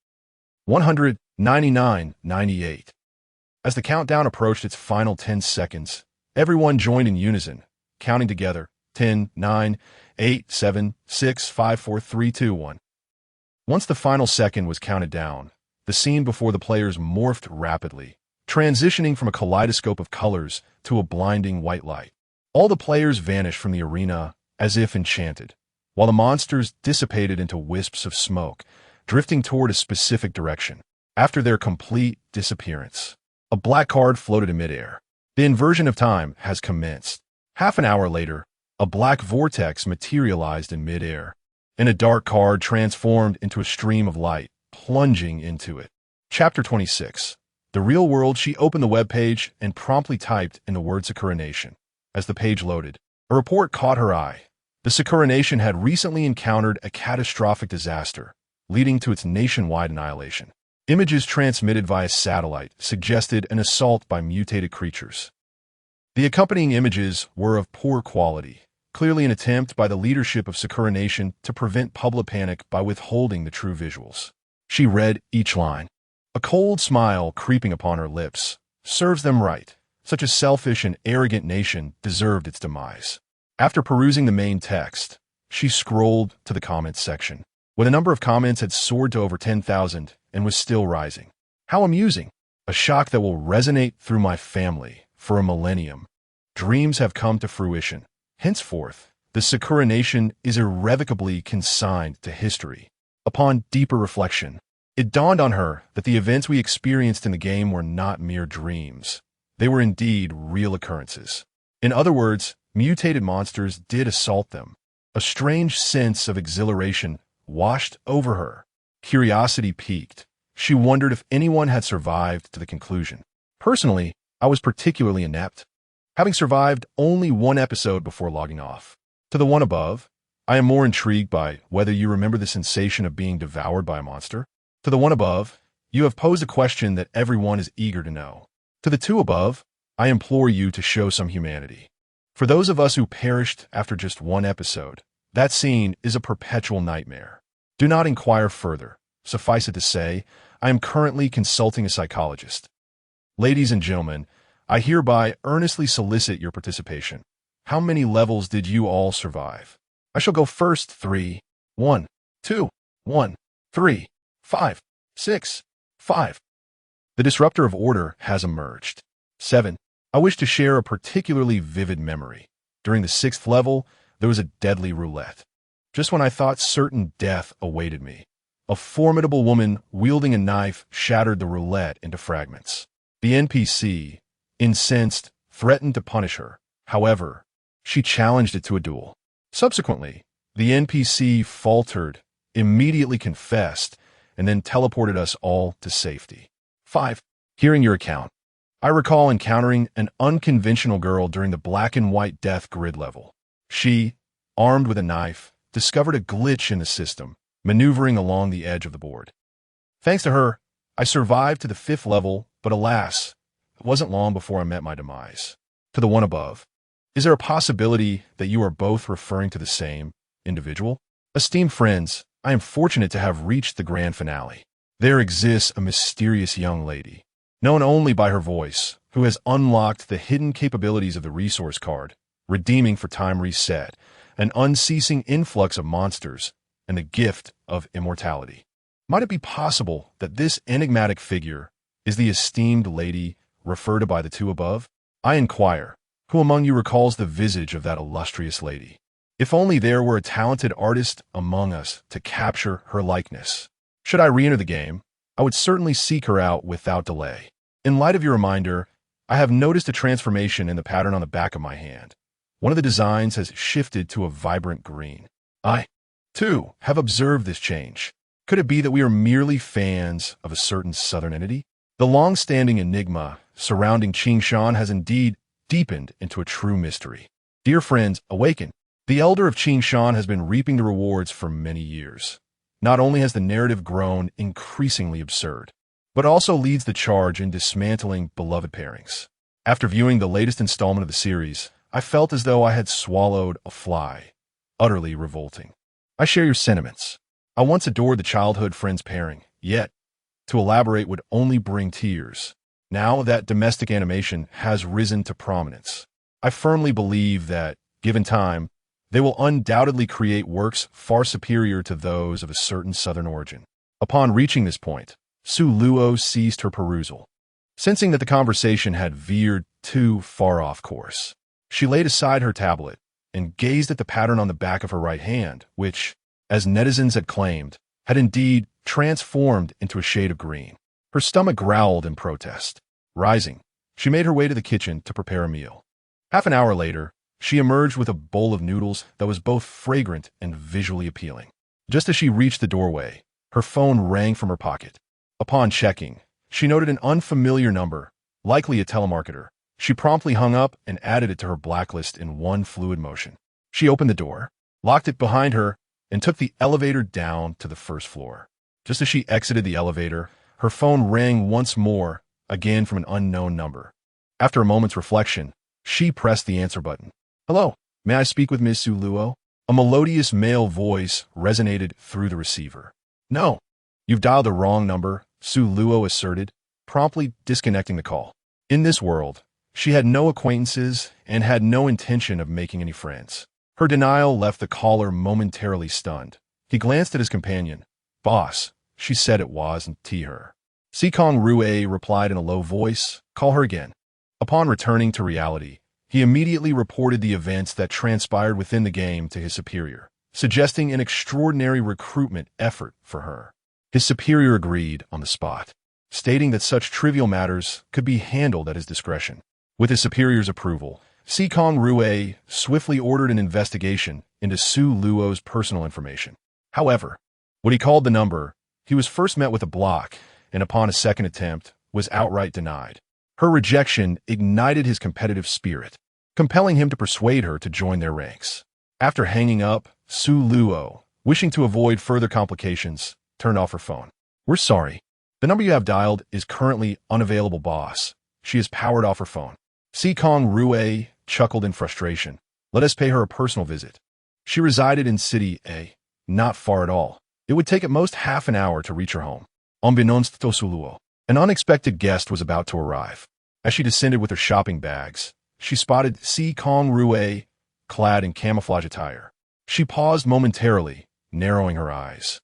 199, 98. As the countdown approached its final 10 seconds, everyone joined in unison, counting together. 10, 9, 8, 7, 6, 5, 4, 3, 2, 1. Once the final second was counted down, the scene before the players morphed rapidly, transitioning from a kaleidoscope of colors to a blinding white light. All the players vanished from the arena as if enchanted, while the monsters dissipated into wisps of smoke, drifting toward a specific direction. After their complete disappearance, a black card floated in midair. The inversion of time has commenced. Half an hour later, a black vortex materialized in midair, and a dark card transformed into a stream of light, plunging into it. Chapter 26. The Real World. She opened the webpage and promptly typed in the word Sakura Nation. As the page loaded, a report caught her eye. The Sakura Nation had recently encountered a catastrophic disaster, leading to its nationwide annihilation. Images transmitted via satellite suggested an assault by mutated creatures. The accompanying images were of poor quality, clearly an attempt by the leadership of Sakura Nation to prevent public panic by withholding the true visuals. She read each line, a cold smile creeping upon her lips. Serves them right. Such a selfish and arrogant nation deserved its demise. After perusing the main text, she scrolled to the comments section, where the number of comments had soared to over 10,000 and was still rising. How amusing! A shock that will resonate through my family for a millennium. Dreams have come to fruition. Henceforth, the Sakura Nation is irrevocably consigned to history. Upon deeper reflection, it dawned on her that the events we experienced in the game were not mere dreams. They were indeed real occurrences. In other words, mutated monsters did assault them. A strange sense of exhilaration washed over her. Curiosity piqued. She wondered if anyone had survived to the conclusion. Personally, I was particularly inept, having survived only one episode before logging off. To the one above, I am more intrigued by whether you remember the sensation of being devoured by a monster. To the one above, you have posed a question that everyone is eager to know. To the two above, I implore you to show some humanity. For those of us who perished after just one episode, that scene is a perpetual nightmare. Do not inquire further. Suffice it to say, I am currently consulting a psychologist. Ladies and gentlemen, I hereby earnestly solicit your participation. How many levels did you all survive? I shall go first. 3, 1, 2, 1, 3, 5, 6, 5. The disruptor of order has emerged. 7. I wish to share a particularly vivid memory. During the 6th level, there was a deadly roulette. Just when I thought certain death awaited me, a formidable woman wielding a knife shattered the roulette into fragments. The NPC, incensed, threatened to punish her. However, she challenged it to a duel. Subsequently, the NPC faltered, immediately confessed, and then teleported us all to safety. 5. Hearing your account, I recall encountering an unconventional girl during the black and white death grid level. She, armed with a knife, discovered a glitch in the system, maneuvering along the edge of the board. Thanks to her, I survived to the 5th level, but alas, it wasn't long before I met my demise. To the one above, is there a possibility that you are both referring to the same individual? Esteemed friends, I am fortunate to have reached the grand finale. There exists a mysterious young lady, known only by her voice, who has unlocked the hidden capabilities of the resource card, redeeming for time reset, an unceasing influx of monsters, and the gift of immortality. Might it be possible that this enigmatic figure is the esteemed lady referred to by the two above? I inquire, who among you recalls the visage of that illustrious lady? If only there were a talented artist among us to capture her likeness. Should I re-enter the game, I would certainly seek her out without delay. In light of your reminder, I have noticed a transformation in the pattern on the back of my hand. One of the designs has shifted to a vibrant green. I, too, have observed this change. Could it be that we are merely fans of a certain southern entity? The long-standing enigma surrounding Qing Shan has indeed deepened into a true mystery. Dear friends, awaken. The elder of Qing Shan has been reaping the rewards for many years. Not only has the narrative grown increasingly absurd, but also leads the charge in dismantling beloved pairings. After viewing the latest installment of the series, I felt as though I had swallowed a fly. Utterly revolting. I share your sentiments. I once adored the childhood friends pairing, yet, to elaborate would only bring tears. Now that domestic animation has risen to prominence, I firmly believe that, given time, they will undoubtedly create works far superior to those of a certain southern origin. Upon reaching this point, Su Luo ceased her perusal, sensing that the conversation had veered too far off course. She laid aside her tablet and gazed at the pattern on the back of her right hand, which, as netizens had claimed, had indeed transformed into a shade of green. Her stomach growled in protest. Rising, she made her way to the kitchen to prepare a meal. Half an hour later, she emerged with a bowl of noodles that was both fragrant and visually appealing. Just as she reached the doorway, her phone rang from her pocket. Upon checking, she noted an unfamiliar number, likely a telemarketer. She promptly hung up and added it to her blacklist in one fluid motion. She opened the door, locked it behind her, and took the elevator down to the first floor. Just as she exited the elevator, her phone rang once more, again from an unknown number. After a moment's reflection, she pressed the answer button. "Hello, may I speak with Ms. Su Luo?" A melodious male voice resonated through the receiver. "No, you've dialed the wrong number," Su Luo asserted, promptly disconnecting the call. In this world, she had no acquaintances and had no intention of making any friends. Her denial left the caller momentarily stunned. He glanced at his companion. "Boss, she said it wasn't her." Sikong Rue replied in a low voice, "Call her again." Upon returning to reality, he immediately reported the events that transpired within the game to his superior, suggesting an extraordinary recruitment effort for her. His superior agreed on the spot, stating that such trivial matters could be handled at his discretion. With his superior's approval, Sikong Rue swiftly ordered an investigation into Su Luo's personal information. However, when he called the number, he was first met with a block, and upon a second attempt, was outright denied. Her rejection ignited his competitive spirit, compelling him to persuade her to join their ranks. After hanging up, Su Luo, wishing to avoid further complications, turned off her phone. "We're sorry. The number you have dialed is currently unavailable, boss." She has powered off her phone. Sikong Rue chuckled in frustration. "Let us pay her a personal visit." She resided in City A, not far at all. It would take at most half an hour to reach her home. Unbeknownst to Su Luo, an unexpected guest was about to arrive. As she descended with her shopping bags, she spotted Sikong Rue, clad in camouflage attire. She paused momentarily, narrowing her eyes.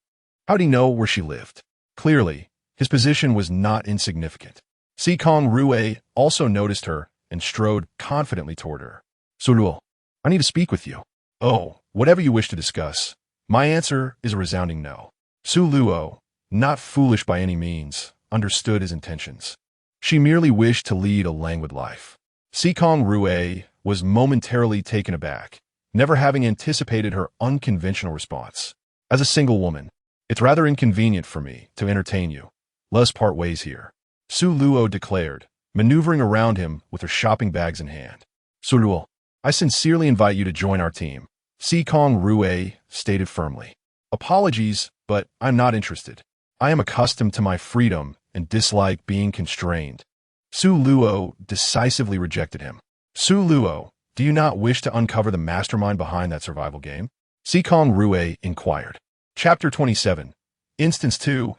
How'd he know where she lived? Clearly, his position was not insignificant. Sikong Rue also noticed her and strode confidently toward her. "Su Luo, I need to speak with you." "Oh, whatever you wish to discuss." My answer is a resounding no. Su Luo, not foolish by any means, understood his intentions. She merely wished to lead a languid life. Sikong Rue was momentarily taken aback, never having anticipated her unconventional response. "As a single woman, it's rather inconvenient for me to entertain you. Let us part ways here," Su Luo declared, maneuvering around him with her shopping bags in hand. "Su Luo, I sincerely invite you to join our team," Sikong Rue stated firmly. "Apologies, but I'm not interested. I am accustomed to my freedom and dislike being constrained." Su Luo decisively rejected him. "Su Luo, do you not wish to uncover the mastermind behind that survival game?" Sikong Rue inquired. Chapter 27. Instance 2.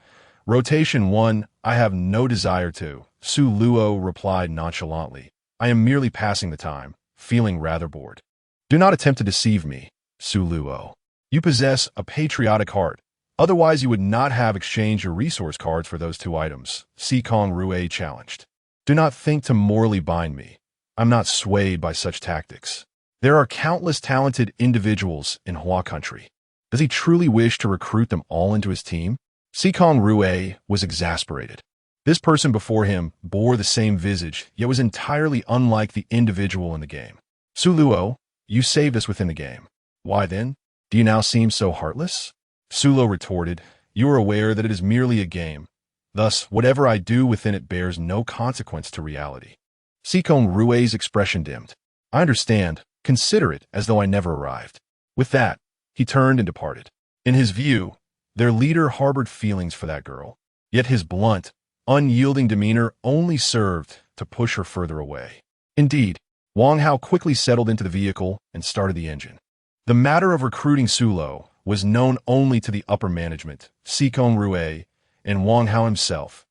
Rotation 1. I have no desire to, Su Luo replied nonchalantly. "I am merely passing the time, feeling rather bored." "Do not attempt to deceive me, Su Luo. You possess a patriotic heart. Otherwise you would not have exchanged your resource cards for those two items," Sikong Rue challenged. "Do not think to morally bind me. I'm not swayed by such tactics. There are countless talented individuals in Hua country. Does he truly wish to recruit them all into his team?" Sikong Rue was exasperated. This person before him bore the same visage, yet was entirely unlike the individual in the game. "Su Luo, you saved us within the game. Why then, do you now seem so heartless?" Su Luo retorted, "You are aware that it is merely a game. Thus, whatever I do within it bears no consequence to reality. Sikong Rue's expression dimmed. I understand. Consider it as though I never arrived. With that, he turned and departed. In his view, their leader harbored feelings for that girl. Yet his blunt, unyielding demeanor only served to push her further away. Indeed, Wang Hao quickly settled into the vehicle and started the engine. The matter of recruiting Sulo was known only to the upper management, Sikong Rue, and Wang Hao himself.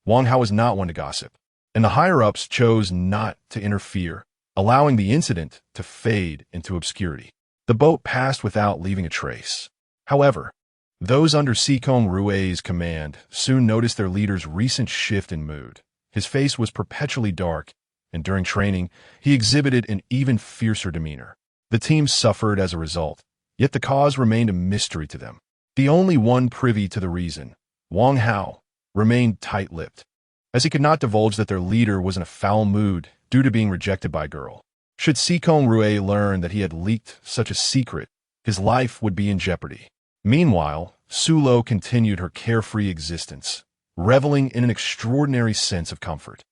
Wang Hao was not one to gossip, and the higher-ups chose not to interfere, allowing the incident to fade into obscurity. The boat passed without leaving a trace. However, those under Sikong Rue's command soon noticed their leader's recent shift in mood. His face was perpetually dark, and during training, he exhibited an even fiercer demeanor. The team suffered as a result, yet the cause remained a mystery to them. The only one privy to the reason, Wang Hao, remained tight-lipped, as he could not divulge that their leader was in a foul mood due to being rejected by a girl. Should Sikong Rue learn that he had leaked such a secret, his life would be in jeopardy. Meanwhile, Sulo continued her carefree existence, reveling in an extraordinary sense of comfort.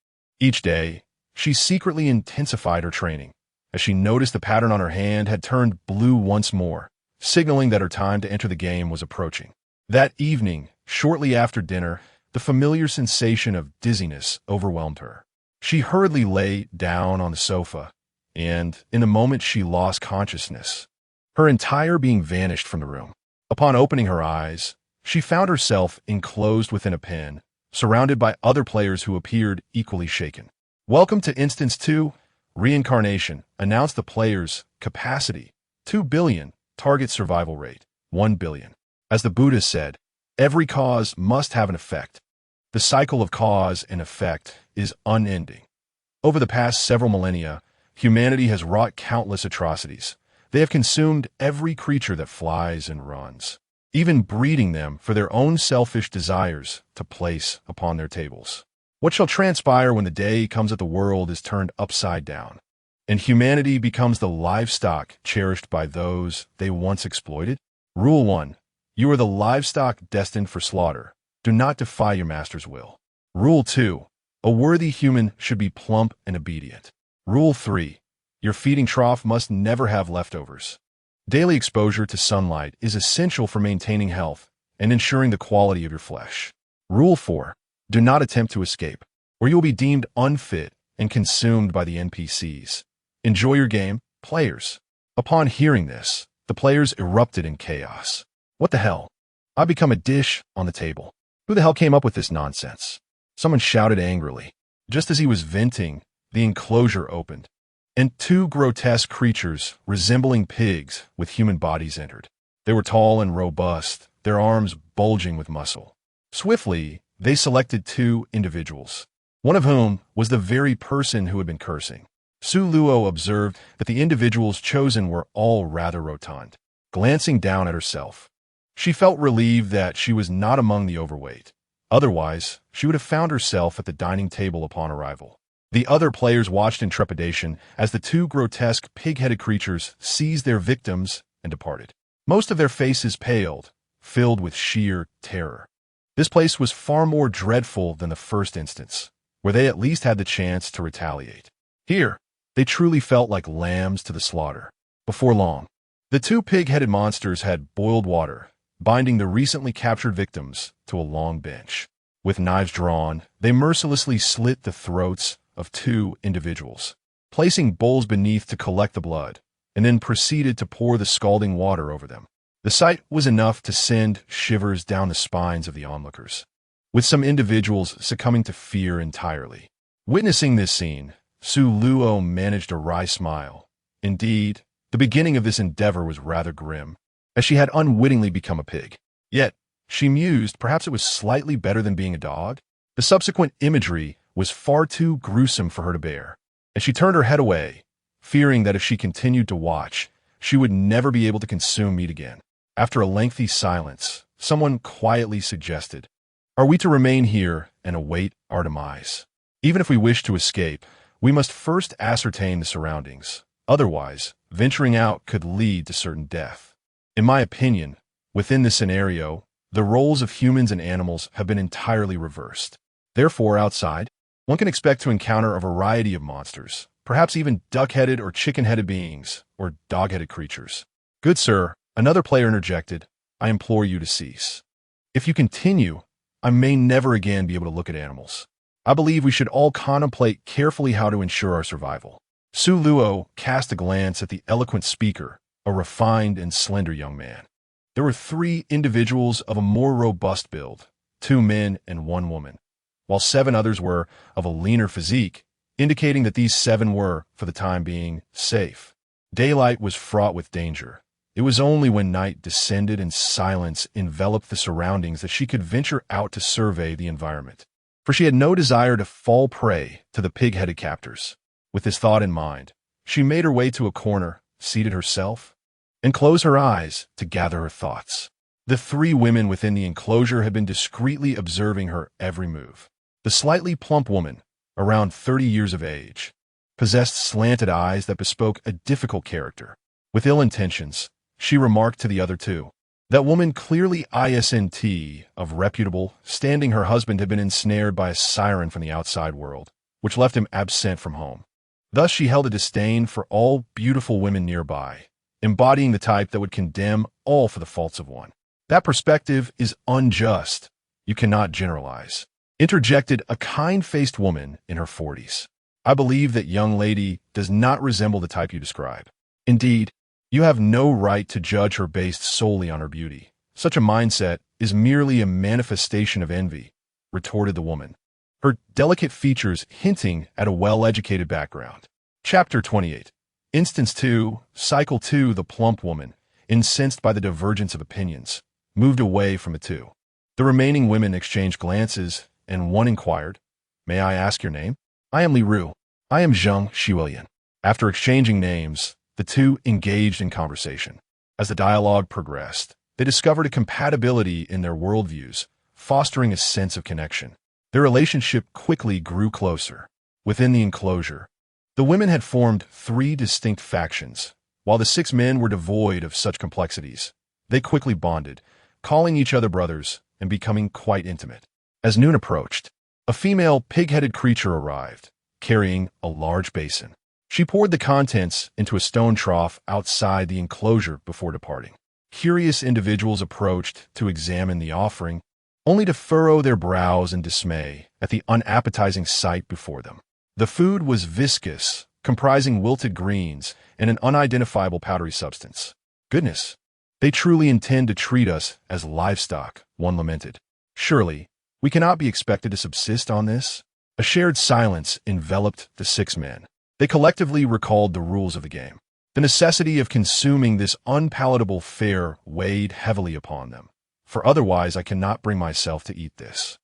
Each day, she secretly intensified her training, as she noticed the pattern on her hand had turned blue once more, signaling that her time to enter the game was approaching. That evening, shortly after dinner, the familiar sensation of dizziness overwhelmed her. She hurriedly lay down on the sofa, and in a moment she lost consciousness. Her entire being vanished from the room. Upon opening her eyes, she found herself enclosed within a pen, surrounded by other players who appeared equally shaken. Welcome to Instance 2, Reincarnation. Announced the player's capacity, 2 billion, target survival rate, 1 billion. As the Buddha said, every cause must have an effect. The cycle of cause and effect is unending. Over the past several millennia, humanity has wrought countless atrocities. They have consumed every creature that flies and runs, even breeding them for their own selfish desires to place upon their tables. What shall transpire when the day comes that the world is turned upside down, and humanity becomes the livestock cherished by those they once exploited? Rule 1. You are the livestock destined for slaughter. Do not defy your master's will. Rule 2. A worthy human should be plump and obedient. Rule 3. Your feeding trough must never have leftovers. Daily exposure to sunlight is essential for maintaining health and ensuring the quality of your flesh. Rule 4. Do not attempt to escape, or you will be deemed unfit and consumed by the NPCs. Enjoy your game, players. Upon hearing this, the players erupted in chaos. What the hell? I've become a dish on the table. Who the hell came up with this nonsense? Someone shouted angrily. Just as he was venting, the enclosure opened, and 2 grotesque creatures resembling pigs with human bodies entered. They were tall and robust, their arms bulging with muscle. Swiftly, they selected 2 individuals, one of whom was the very person who had been cursing. Su Luo observed that the individuals chosen were all rather rotund. Glancing down at herself, she felt relieved that she was not among the overweight. Otherwise, she would have found herself at the dining table upon arrival. The other players watched in trepidation as the 2 grotesque pig-headed creatures seized their victims and departed. Most of their faces paled, filled with sheer terror. This place was far more dreadful than the first instance, where they at least had the chance to retaliate. Here, they truly felt like lambs to the slaughter. Before long, the 2 pig-headed monsters had boiled water, binding the recently captured victims to a long bench. With knives drawn, they mercilessly slit the throats of 2 individuals, placing bowls beneath to collect the blood, and then proceeded to pour the scalding water over them. The sight was enough to send shivers down the spines of the onlookers, with some individuals succumbing to fear entirely. Witnessing this scene, Su Luo managed a wry smile. Indeed, the beginning of this endeavor was rather grim, as she had unwittingly become a pig. Yet, she mused, perhaps it was slightly better than being a dog. The subsequent imagery was far too gruesome for her to bear, and she turned her head away, fearing that if she continued to watch, she would never be able to consume meat again. After a lengthy silence, someone quietly suggested, "Are we to remain here and await our demise? Even if we wish to escape, we must first ascertain the surroundings. Otherwise, venturing out could lead to certain death. In my opinion, within this scenario, The roles of humans and animals have been entirely reversed. Therefore, outside, one can expect to encounter a variety of monsters, perhaps even duck-headed or chicken-headed beings, or dog-headed creatures. Good sir, another player interjected, I implore you to cease. If you continue, I may never again be able to look at animals. I believe we should all contemplate carefully how to ensure our survival. Su Luo cast a glance at the eloquent speaker, a refined and slender young man. There were 3 individuals of a more robust build, 2 men and 1 woman, while 7 others were of a leaner physique, indicating that these 7 were, for the time being, safe. Daylight was fraught with danger. It was only when night descended and silence enveloped the surroundings that she could venture out to survey the environment. For she had no desire to fall prey to the pig-headed captors. With this thought in mind, she made her way to a corner, seated herself, and closed her eyes to gather her thoughts. The 3 women within the enclosure had been discreetly observing her every move. The slightly plump woman, around 30 years of age, possessed slanted eyes that bespoke a difficult character. With ill intentions, she remarked to the other 2. That woman, clearly ISNT, of reputable standing, her husband had been ensnared by a siren from the outside world, which left him absent from home. Thus she held a disdain for all beautiful women nearby, embodying the type that would condemn all for the faults of one. That perspective is unjust. You cannot generalize. Interjected a kind-faced woman in her 40s. I believe that young lady does not resemble the type you describe. Indeed, you have no right to judge her based solely on her beauty. Such a mindset is merely a manifestation of envy, retorted the woman, her delicate features hinting at a well-educated background. Chapter 28. Instance 2, Cycle 2. The plump woman, incensed by the divergence of opinions, moved away from the 2. The remaining women exchanged glances, and one inquired, May I ask your name? I am Li Ru. I am Zheng Xiulian. After exchanging names, the 2 engaged in conversation. As the dialogue progressed, they discovered a compatibility in their worldviews, fostering a sense of connection. Their relationship quickly grew closer. Within the enclosure, the women had formed 3 distinct factions, while the 6 men were devoid of such complexities. They quickly bonded, calling each other brothers and becoming quite intimate. As noon approached, a female pig-headed creature arrived, carrying a large basin. She poured the contents into a stone trough outside the enclosure before departing. Curious individuals approached to examine the offering, only to furrow their brows in dismay at the unappetizing sight before them. The food was viscous, comprising wilted greens and an unidentifiable powdery substance. Goodness, they truly intend to treat us as livestock, one lamented. Surely, we cannot be expected to subsist on this? A shared silence enveloped the 6 men. They collectively recalled the rules of the game. The necessity of consuming this unpalatable fare weighed heavily upon them. For otherwise I cannot bring myself to eat this.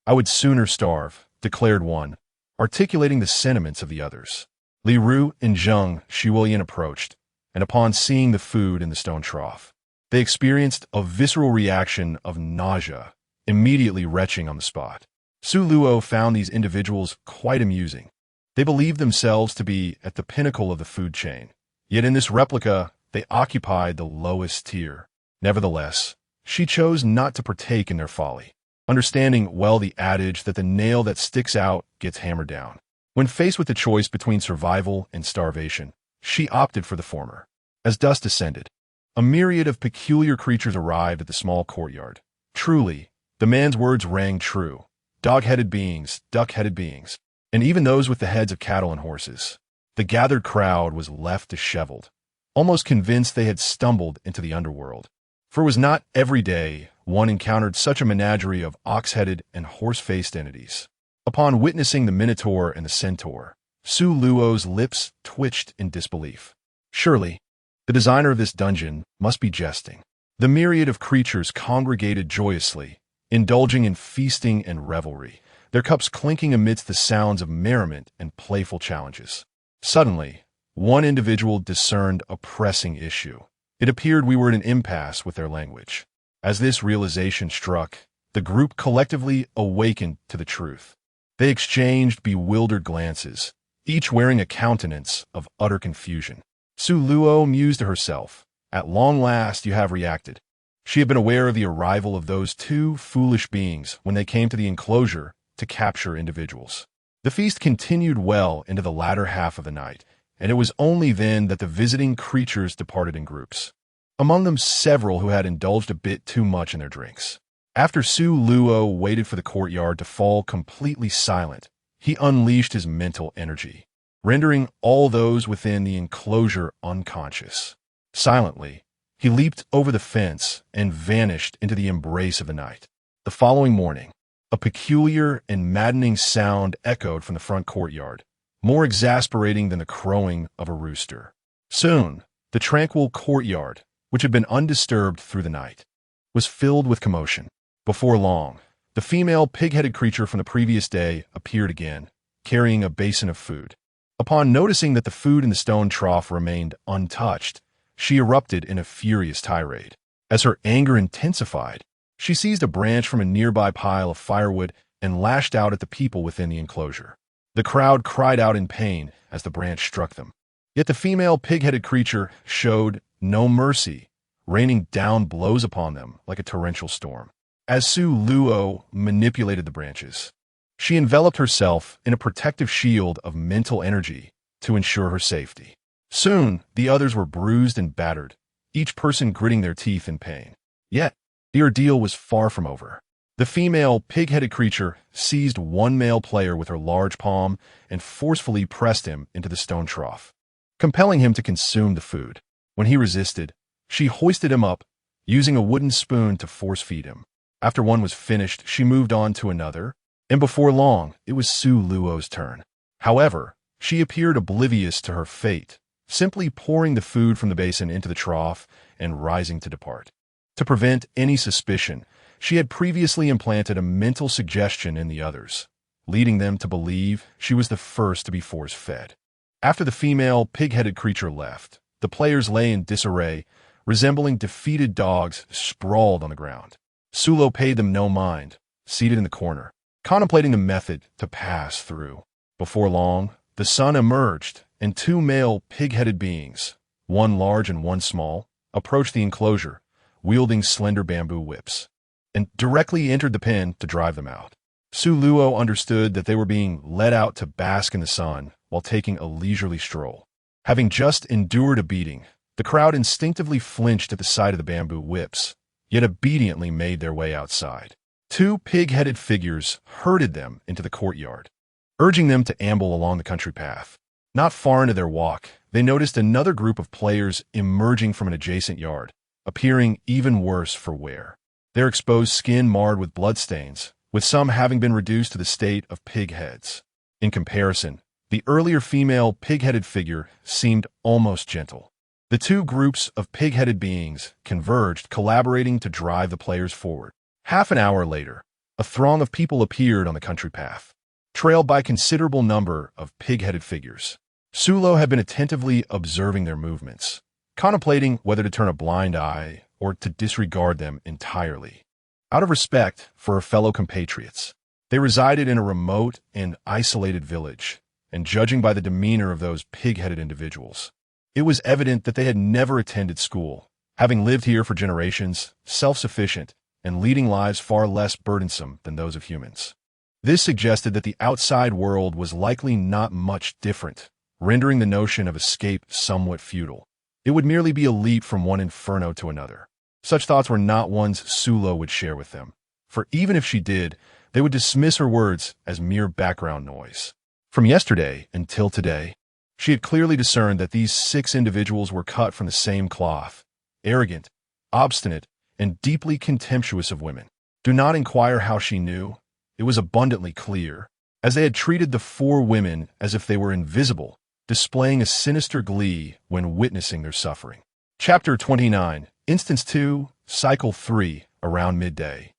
I would sooner starve, declared one, articulating the sentiments of the others. Li Ru and Zheng Xiulian approached, and upon seeing the food in the stone trough, they experienced a visceral reaction of nausea, immediately retching on the spot. Su Luo found these individuals quite amusing. They believed themselves to be at the pinnacle of the food chain, yet in this replica they occupied the lowest tier. Nevertheless, she chose not to partake in their folly, understanding well the adage that the nail that sticks out gets hammered down. When faced with the choice between survival and starvation, she opted for the former. As dusk descended, a myriad of peculiar creatures arrived at the small courtyard. Truly, the man's words rang true. Dog-headed beings, duck-headed beings, and even those with the heads of cattle and horses. The gathered crowd was left disheveled, almost convinced they had stumbled into the underworld. For it was not every day one encountered such a menagerie of ox-headed and horse-faced entities. Upon witnessing the Minotaur and the Centaur, Su Luo's lips twitched in disbelief. Surely, the designer of this dungeon must be jesting. The myriad of creatures congregated joyously, indulging in feasting and revelry, their cups clinking amidst the sounds of merriment and playful challenges. Suddenly, one individual discerned a pressing issue. It appeared we were at an impasse with their language. As this realization struck, the group collectively awakened to the truth. They exchanged bewildered glances, each wearing a countenance of utter confusion. Su Luo mused to herself, "At long last you have reacted. She had been aware of the arrival of those two foolish beings when they came to the enclosure to capture individuals. The feast continued well into the latter half of the night, and it was only then that the visiting creatures departed in groups. Among them several who had indulged a bit too much in their drinks. After Su Luo waited for the courtyard to fall completely silent, he unleashed his mental energy, rendering all those within the enclosure unconscious. Silently, he leaped over the fence and vanished into the embrace of the night. The following morning, a peculiar and maddening sound echoed from the front courtyard, more exasperating than the crowing of a rooster. Soon, the tranquil courtyard, which had been undisturbed through the night, was filled with commotion. Before long, the female pig-headed creature from the previous day appeared again, carrying a basin of food. Upon noticing that the food in the stone trough remained untouched, she erupted in a furious tirade. As her anger intensified, she seized a branch from a nearby pile of firewood and lashed out at the people within the enclosure. The crowd cried out in pain as the branch struck them. Yet the female pig-headed creature showed no mercy, raining down blows upon them like a torrential storm. As Su Luo manipulated the branches, she enveloped herself in a protective shield of mental energy to ensure her safety. Soon, the others were bruised and battered, each person gritting their teeth in pain. Yet, the ordeal was far from over. The female pig-headed creature seized one male player with her large palm and forcefully pressed him into the stone trough, compelling him to consume the food. When he resisted, she hoisted him up, using a wooden spoon to force-feed him. After one was finished, she moved on to another, and before long, it was Su Luo's turn. However, she appeared oblivious to her fate, simply pouring the food from the basin into the trough and rising to depart. To prevent any suspicion, she had previously implanted a mental suggestion in the others, leading them to believe she was the first to be force-fed. After the female pig-headed creature left, the players lay in disarray, resembling defeated dogs sprawled on the ground. Su Luo paid them no mind, seated in the corner, contemplating the method to pass through. Before long, the sun emerged, and two male pig-headed beings, one large and one small, approached the enclosure, wielding slender bamboo whips, and directly entered the pen to drive them out. Su Luo understood that they were being led out to bask in the sun while taking a leisurely stroll. Having just endured a beating, the crowd instinctively flinched at the sight of the bamboo whips, yet obediently made their way outside. Two pig-headed figures herded them into the courtyard, urging them to amble along the country path. Not far into their walk, they noticed another group of players emerging from an adjacent yard, appearing even worse for wear. Their exposed skin marred with bloodstains, with some having been reduced to the state of pig heads. In comparison, the earlier female pig-headed figure seemed almost gentle. The two groups of pig-headed beings converged, collaborating to drive the players forward. Half an hour later, a throng of people appeared on the country path, trailed by a considerable number of pig-headed figures. Su Luo had been attentively observing their movements, contemplating whether to turn a blind eye or to disregard them entirely. Out of respect for her fellow compatriots, they resided in a remote and isolated village, and judging by the demeanor of those pig-headed individuals, it was evident that they had never attended school, having lived here for generations, self-sufficient, and leading lives far less burdensome than those of humans. This suggested that the outside world was likely not much different, rendering the notion of escape somewhat futile. It would merely be a leap from one inferno to another. Such thoughts were not ones Su Luo would share with them, for even if she did, they would dismiss her words as mere background noise. From yesterday until today, she had clearly discerned that these 6 individuals were cut from the same cloth, arrogant, obstinate, and deeply contemptuous of women. Do not inquire how she knew. It was abundantly clear, as they had treated the 4 women as if they were invisible, displaying a sinister glee when witnessing their suffering. Chapter 29, Instance 2, Cycle 3, around midday.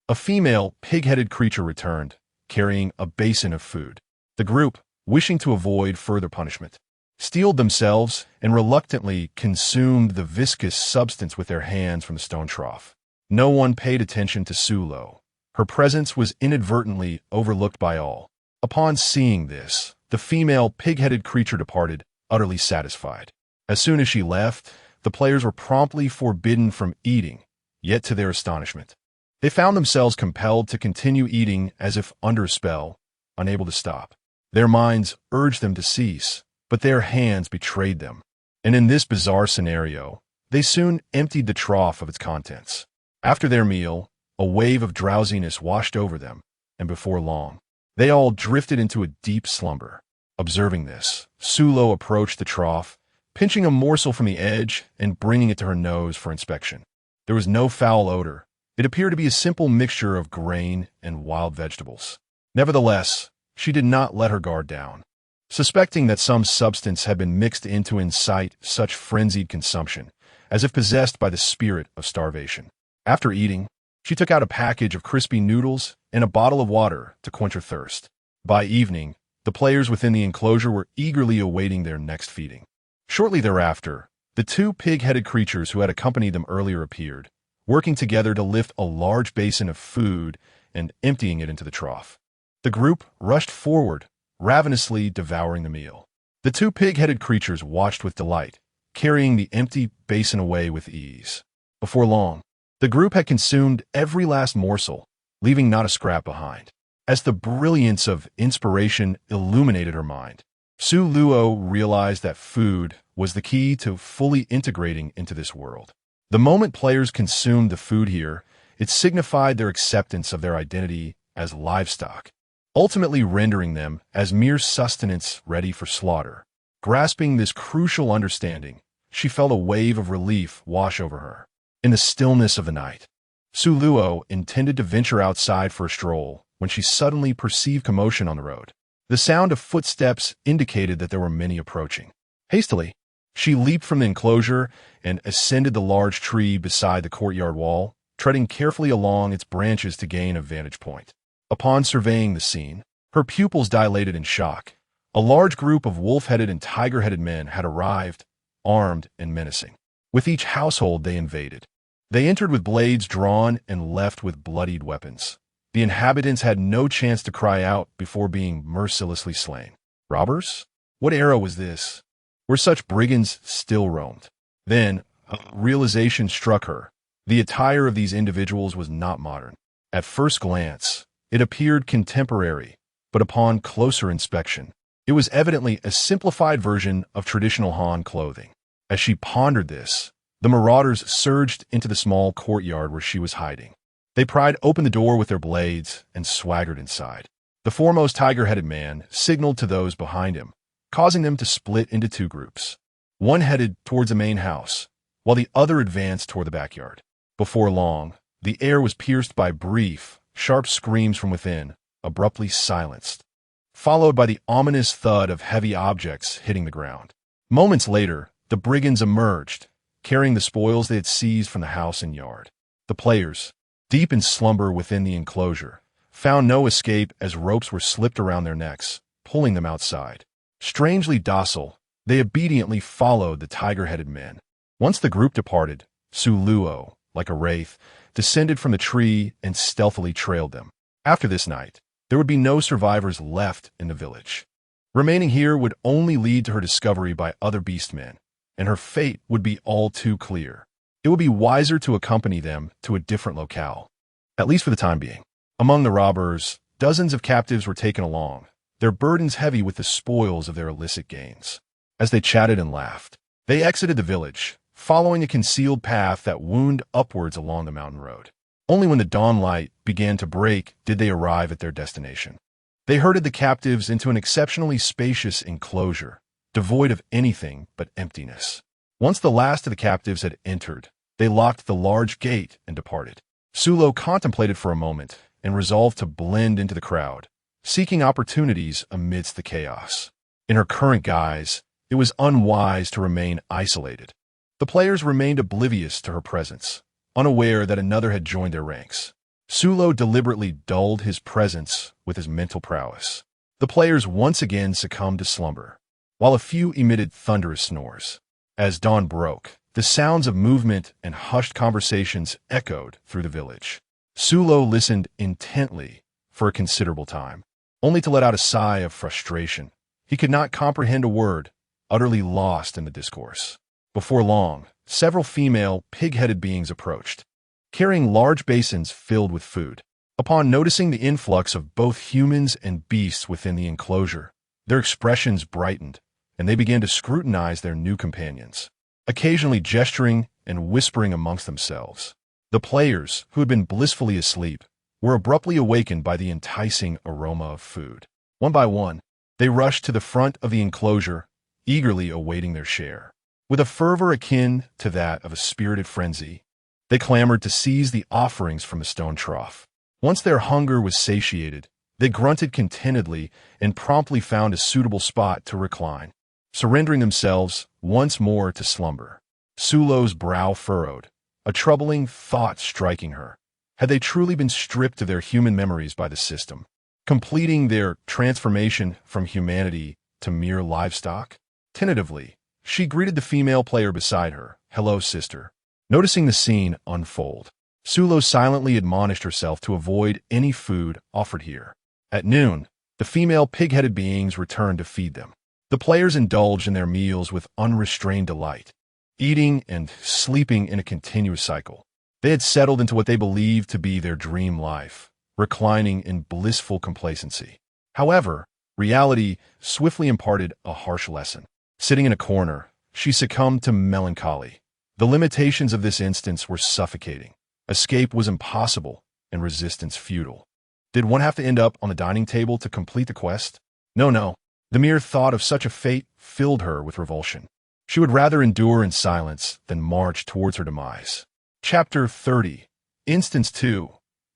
A female, pig-headed creature returned, carrying a basin of food. The group, wishing to avoid further punishment, steeled themselves and reluctantly consumed the viscous substance with their hands from the stone trough. No one paid attention to Su Luo. Her presence was inadvertently overlooked by all. Upon seeing this, the female pig-headed creature departed, utterly satisfied. As soon as she left, the players were promptly forbidden from eating, Yet to their astonishment, they found themselves compelled to continue eating as if under a spell, unable to stop. Their minds urged them to cease, but their hands betrayed them. And in this bizarre scenario, they soon emptied the trough of its contents. After their meal, a wave of drowsiness washed over them, and before long, they all drifted into a deep slumber. Observing this, Sulo approached the trough, pinching a morsel from the edge and bringing it to her nose for inspection. There was no foul odor. It appeared to be a simple mixture of grain and wild vegetables. Nevertheless, she did not let her guard down. Suspecting that some substance had been mixed in to incite such frenzied consumption, as if possessed by the spirit of starvation. After eating, she took out a package of crispy noodles and a bottle of water to quench her thirst. By evening, the players within the enclosure were eagerly awaiting their next feeding. Shortly thereafter, the two pig-headed creatures who had accompanied them earlier appeared, working together to lift a large basin of food and emptying it into the trough. The group rushed forward, ravenously devouring the meal. The two pig-headed creatures watched with delight, carrying the empty basin away with ease. Before long, the group had consumed every last morsel, leaving not a scrap behind. As the brilliance of inspiration illuminated her mind, Su Luo realized that food was the key to fully integrating into this world. The moment players consumed the food here, it signified their acceptance of their identity as livestock, ultimately rendering them as mere sustenance ready for slaughter. Grasping this crucial understanding, she felt a wave of relief wash over her. In the stillness of the night, Su Luo intended to venture outside for a stroll when she suddenly perceived commotion on the road. The sound of footsteps indicated that there were many approaching. Hastily, she leaped from the enclosure and ascended the large tree beside the courtyard wall, treading carefully along its branches to gain a vantage point. Upon surveying the scene, her pupils dilated in shock. A large group of wolf-headed and tiger-headed men had arrived, armed and menacing. With each household they invaded, they entered with blades drawn and left with bloodied weapons. The inhabitants had no chance to cry out before being mercilessly slain. Robbers? What era was this, where such brigands still roamed? Then, a realization struck her. The attire of these individuals was not modern. At first glance, it appeared contemporary, but upon closer inspection, it was evidently a simplified version of traditional Han clothing. As she pondered this, the marauders surged into the small courtyard where she was hiding. They pried open the door with their blades and swaggered inside. The foremost tiger-headed man signaled to those behind him, causing them to split into two groups. One headed towards the main house, while the other advanced toward the backyard. Before long, the air was pierced by brief, sharp screams from within, abruptly silenced, followed by the ominous thud of heavy objects hitting the ground. Moments later, the brigands emerged, carrying the spoils they had seized from the house and yard. The players, deep in slumber within the enclosure, found no escape as ropes were slipped around their necks, pulling them outside. Strangely docile, they obediently followed the tiger-headed men. Once the group departed, Su Luo, like a wraith, descended from the tree and stealthily trailed them. After this night, there would be no survivors left in the village. Remaining here would only lead to her discovery by other beastmen, and her fate would be all too clear. It would be wiser to accompany them to a different locale, at least for the time being. Among the robbers, dozens of captives were taken along, their burdens heavy with the spoils of their illicit gains. As they chatted and laughed, they exited the village, following a concealed path that wound upwards along the mountain road. Only when the dawn light began to break did they arrive at their destination. They herded the captives into an exceptionally spacious enclosure, devoid of anything but emptiness. Once the last of the captives had entered, they locked the large gate and departed. Sulo contemplated for a moment and resolved to blend into the crowd, seeking opportunities amidst the chaos. In her current guise, it was unwise to remain isolated. The players remained oblivious to her presence, unaware that another had joined their ranks. Sulo deliberately dulled his presence with his mental prowess. The players once again succumbed to slumber, while a few emitted thunderous snores. As dawn broke, the sounds of movement and hushed conversations echoed through the village. Sulo listened intently for a considerable time, only to let out a sigh of frustration. He could not comprehend a word, utterly lost in the discourse. Before long, several female, pig-headed beings approached. carrying large basins filled with food. Upon noticing the influx of both humans and beasts within the enclosure, their expressions brightened, and they began to scrutinize their new companions, occasionally gesturing and whispering amongst themselves. The players, who had been blissfully asleep, were abruptly awakened by the enticing aroma of food. One by one, they rushed to the front of the enclosure, eagerly awaiting their share. With a fervor akin to that of a spirited frenzy, they clamored to seize the offerings from the stone trough. Once their hunger was satiated, they grunted contentedly and promptly found a suitable spot to recline, surrendering themselves once more to slumber. Sulo's brow furrowed, a troubling thought striking her. Had they truly been stripped of their human memories by the system, completing their transformation from humanity to mere livestock? Tentatively, she greeted the female player beside her. "Hello, sister." Noticing the scene unfold, Sulo silently admonished herself to avoid any food offered here. At noon, the female pig-headed beings returned to feed them. The players indulged in their meals with unrestrained delight, eating and sleeping in a continuous cycle. They had settled into what they believed to be their dream life, reclining in blissful complacency. However, reality swiftly imparted a harsh lesson. Sitting in a corner, she succumbed to melancholy. The limitations of this instance were suffocating. Escape was impossible, and resistance futile. Did one have to end up on the dining table to complete the quest? No. The mere thought of such a fate filled her with revulsion. She would rather endure in silence than march towards her demise. Chapter 30. Instance 2.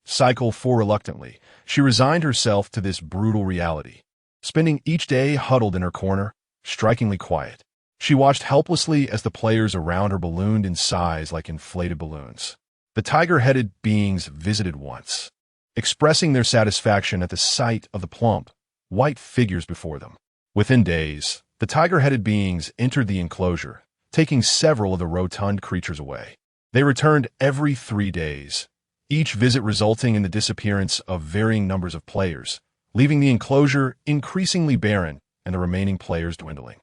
Cycle 4. Reluctantly, she resigned herself to this brutal reality, spending each day huddled in her corner, strikingly quiet. She watched helplessly as the players around her ballooned in size like inflated balloons. The tiger-headed beings visited once, expressing their satisfaction at the sight of the plump, white figures before them. Within days, the tiger-headed beings entered the enclosure, taking several of the rotund creatures away. They returned every 3 days, each visit resulting in the disappearance of varying numbers of players, leaving the enclosure increasingly barren and the remaining players dwindling.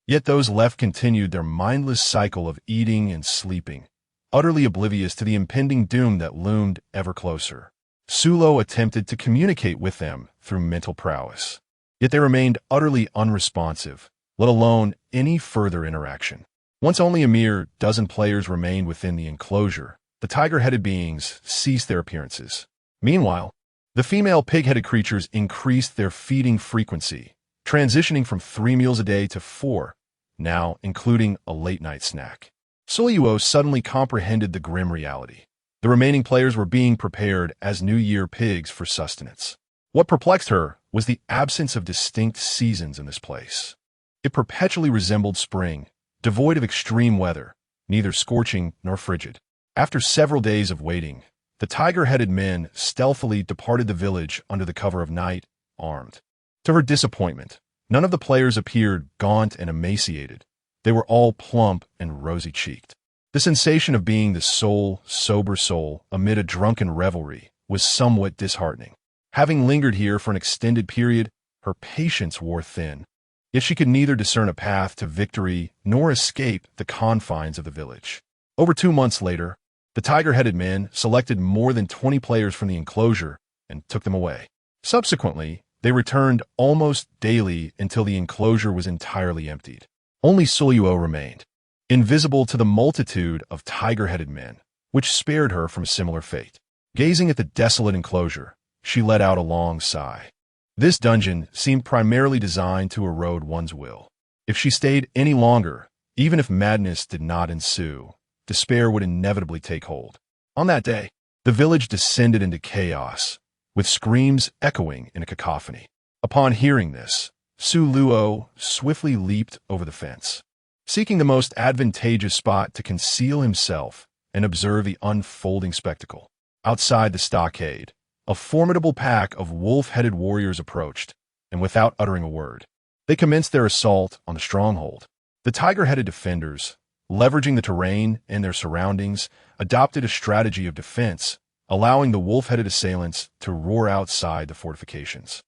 Yet those left continued their mindless cycle of eating and sleeping, utterly oblivious to the impending doom that loomed ever closer. Sulo attempted to communicate with them through mental prowess, yet they remained utterly unresponsive, let alone any further interaction. Once only a mere dozen players remained within the enclosure, the tiger-headed beings ceased their appearances. Meanwhile, the female pig-headed creatures increased their feeding frequency, transitioning from 3 meals a day to 4, now including a late-night snack. Sulo suddenly comprehended the grim reality. The remaining players were being prepared as New Year pigs for sustenance. What perplexed her was the absence of distinct seasons in this place. It perpetually resembled spring, devoid of extreme weather, neither scorching nor frigid. After several days of waiting, the tiger-headed men stealthily departed the village under the cover of night, armed. To her disappointment, none of the players appeared gaunt and emaciated. They were all plump and rosy-cheeked. The sensation of being the sole, sober soul amid a drunken revelry was somewhat disheartening. Having lingered here for an extended period, her patience wore thin. Yet she could neither discern a path to victory nor escape the confines of the village. Over 2 months later, the tiger-headed men selected more than 20 players from the enclosure and took them away. Subsequently, they returned almost daily until the enclosure was entirely emptied. Only Sulo remained, invisible to the multitude of tiger-headed men, which spared her from a similar fate. Gazing at the desolate enclosure, she let out a long sigh. This dungeon seemed primarily designed to erode one's will. If she stayed any longer, even if madness did not ensue, despair would inevitably take hold. On that day, the village descended into chaos, with screams echoing in a cacophony. Upon hearing this, Sulo swiftly leaped over the fence, seeking the most advantageous spot to conceal himself and observe the unfolding spectacle. Outside the stockade, a formidable pack of wolf-headed warriors approached, and without uttering a word, they commenced their assault on the stronghold. The tiger-headed defenders, leveraging the terrain and their surroundings, adopted a strategy of defense, allowing the wolf-headed assailants to roar outside the fortifications.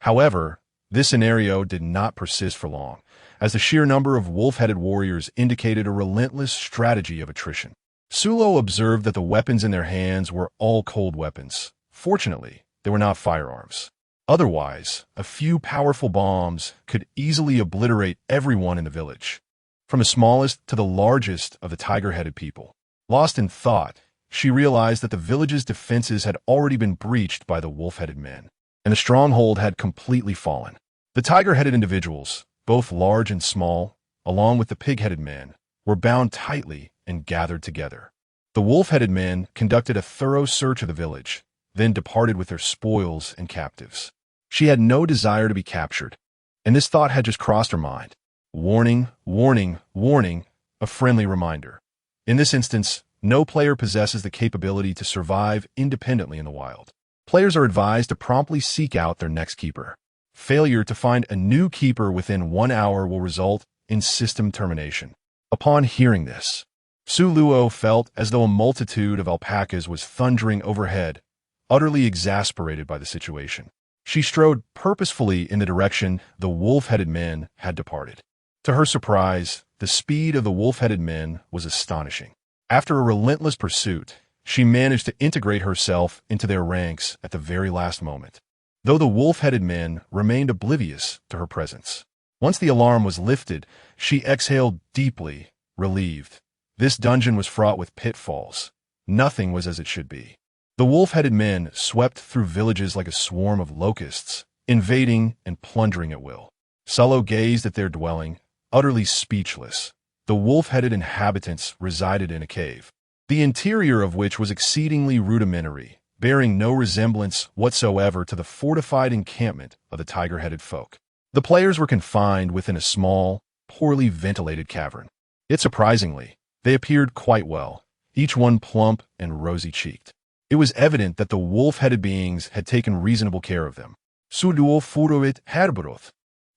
However, this scenario did not persist for long, as the sheer number of wolf-headed warriors indicated a relentless strategy of attrition. Sulo observed that the weapons in their hands were all cold weapons. Fortunately, they were not firearms. Otherwise, a few powerful bombs could easily obliterate everyone in the village, from the smallest to the largest of the tiger-headed people. Lost in thought, she realized that the village's defenses had already been breached by the wolf-headed men, and the stronghold had completely fallen. The tiger-headed individuals, both large and small, along with the pig-headed men, were bound tightly and gathered together. The wolf-headed men conducted a thorough search of the village, then departed with their spoils and captives. She had no desire to be captured, and this thought had just crossed her mind. Warning, warning, warning, a friendly reminder. In this instance, no player possesses the capability to survive independently in the wild. Players are advised to promptly seek out their next keeper. Failure to find a new keeper within 1 hour will result in system termination. Upon hearing this, Su Luo felt as though a multitude of alpacas was thundering overhead, utterly exasperated by the situation. She strode purposefully in the direction the wolf-headed men had departed. To her surprise, the speed of the wolf-headed men was astonishing. After a relentless pursuit, she managed to integrate herself into their ranks at the very last moment, though the wolf-headed men remained oblivious to her presence. Once the alarm was lifted, she exhaled deeply, relieved. This dungeon was fraught with pitfalls. Nothing was as it should be. The wolf-headed men swept through villages like a swarm of locusts, invading and plundering at will. Sulo gazed at their dwelling, utterly speechless. The wolf-headed inhabitants resided in a cave, the interior of which was exceedingly rudimentary, bearing no resemblance whatsoever to the fortified encampment of the tiger-headed folk. The players were confined within a small, poorly ventilated cavern. Yet surprisingly, they appeared quite well, each one plump and rosy-cheeked. It was evident that the wolf-headed beings had taken reasonable care of them. Suduo furuit herbroth.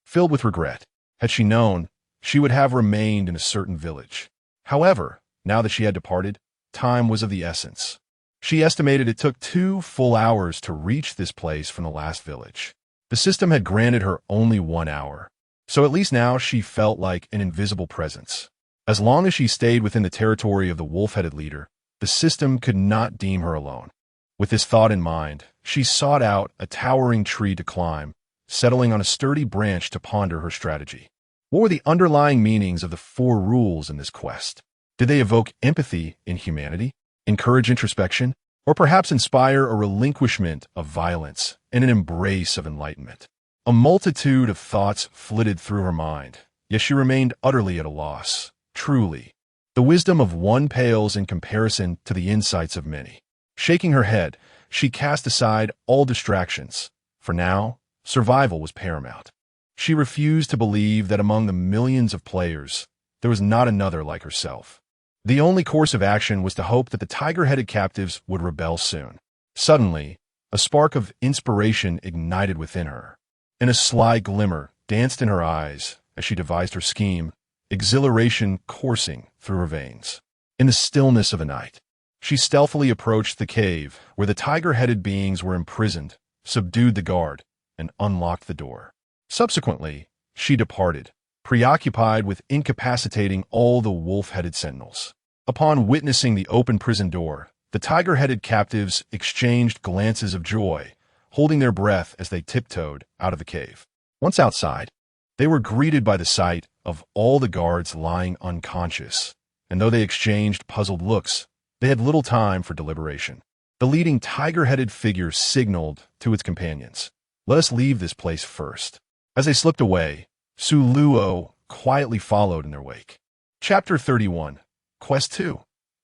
Filled with regret, had she known, she would have remained in a certain village. However, now that she had departed, time was of the essence. She estimated it took 2 full hours to reach this place from the last village. The system had granted her only 1 hour, so at least now she felt like an invisible presence. As long as she stayed within the territory of the wolf-headed leader, the system could not deem her alone. With this thought in mind, she sought out a towering tree to climb, settling on a sturdy branch to ponder her strategy. What were the underlying meanings of the 4 rules in this quest? Did they evoke empathy in humanity, encourage introspection, or perhaps inspire a relinquishment of violence and an embrace of enlightenment? A multitude of thoughts flitted through her mind, yet she remained utterly at a loss. Truly, the wisdom of one pales in comparison to the insights of many. Shaking her head, she cast aside all distractions. For now, survival was paramount. She refused to believe that among the millions of players, there was not another like herself. The only course of action was to hope that the tiger-headed captives would rebel soon. Suddenly, a spark of inspiration ignited within her, and a sly glimmer danced in her eyes as she devised her scheme, exhilaration coursing through her veins. In the stillness of the night, she stealthily approached the cave where the tiger-headed beings were imprisoned, subdued the guard, and unlocked the door. Subsequently, she departed, preoccupied with incapacitating all the wolf-headed sentinels. Upon witnessing the open prison door, the tiger-headed captives exchanged glances of joy, holding their breath as they tiptoed out of the cave. Once outside, they were greeted by the sight of all the guards lying unconscious, and though they exchanged puzzled looks, they had little time for deliberation. The leading tiger-headed figure signaled to its companions, "Let us leave this place first." As they slipped away, Su Luo quietly followed in their wake. Chapter 31, Quest 2.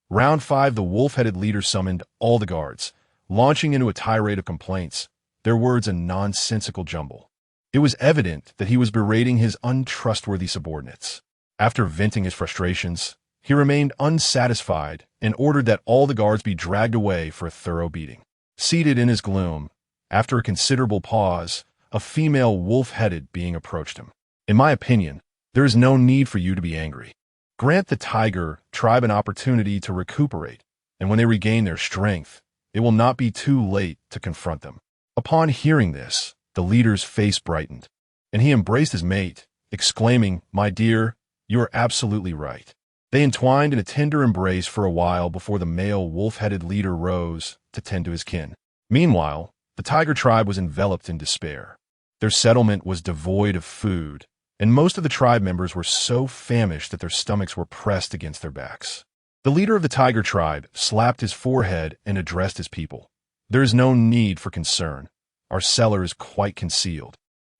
Round 5. The wolf-headed leader summoned all the guards, launching into a tirade of complaints, their words a nonsensical jumble. It was evident that he was berating his untrustworthy subordinates. After venting his frustrations, he remained unsatisfied and ordered that all the guards be dragged away for a thorough beating. Seated in his gloom, after a considerable pause, a female wolf-headed being approached him. "In my opinion, there is no need for you to be angry. Grant the tiger tribe an opportunity to recuperate, and when they regain their strength, it will not be too late to confront them." Upon hearing this, the leader's face brightened, and he embraced his mate, exclaiming, "My dear, you are absolutely right. They entwined in a tender embrace for a while before the male wolf-headed leader rose to tend to his kin. Meanwhile, the tiger tribe was enveloped in despair. Their settlement was devoid of food, and most of the tribe members were so famished that their stomachs were pressed against their backs. The leader of the tiger tribe slapped his forehead and addressed his people. "There is no need for concern. Our cellar is quite concealed,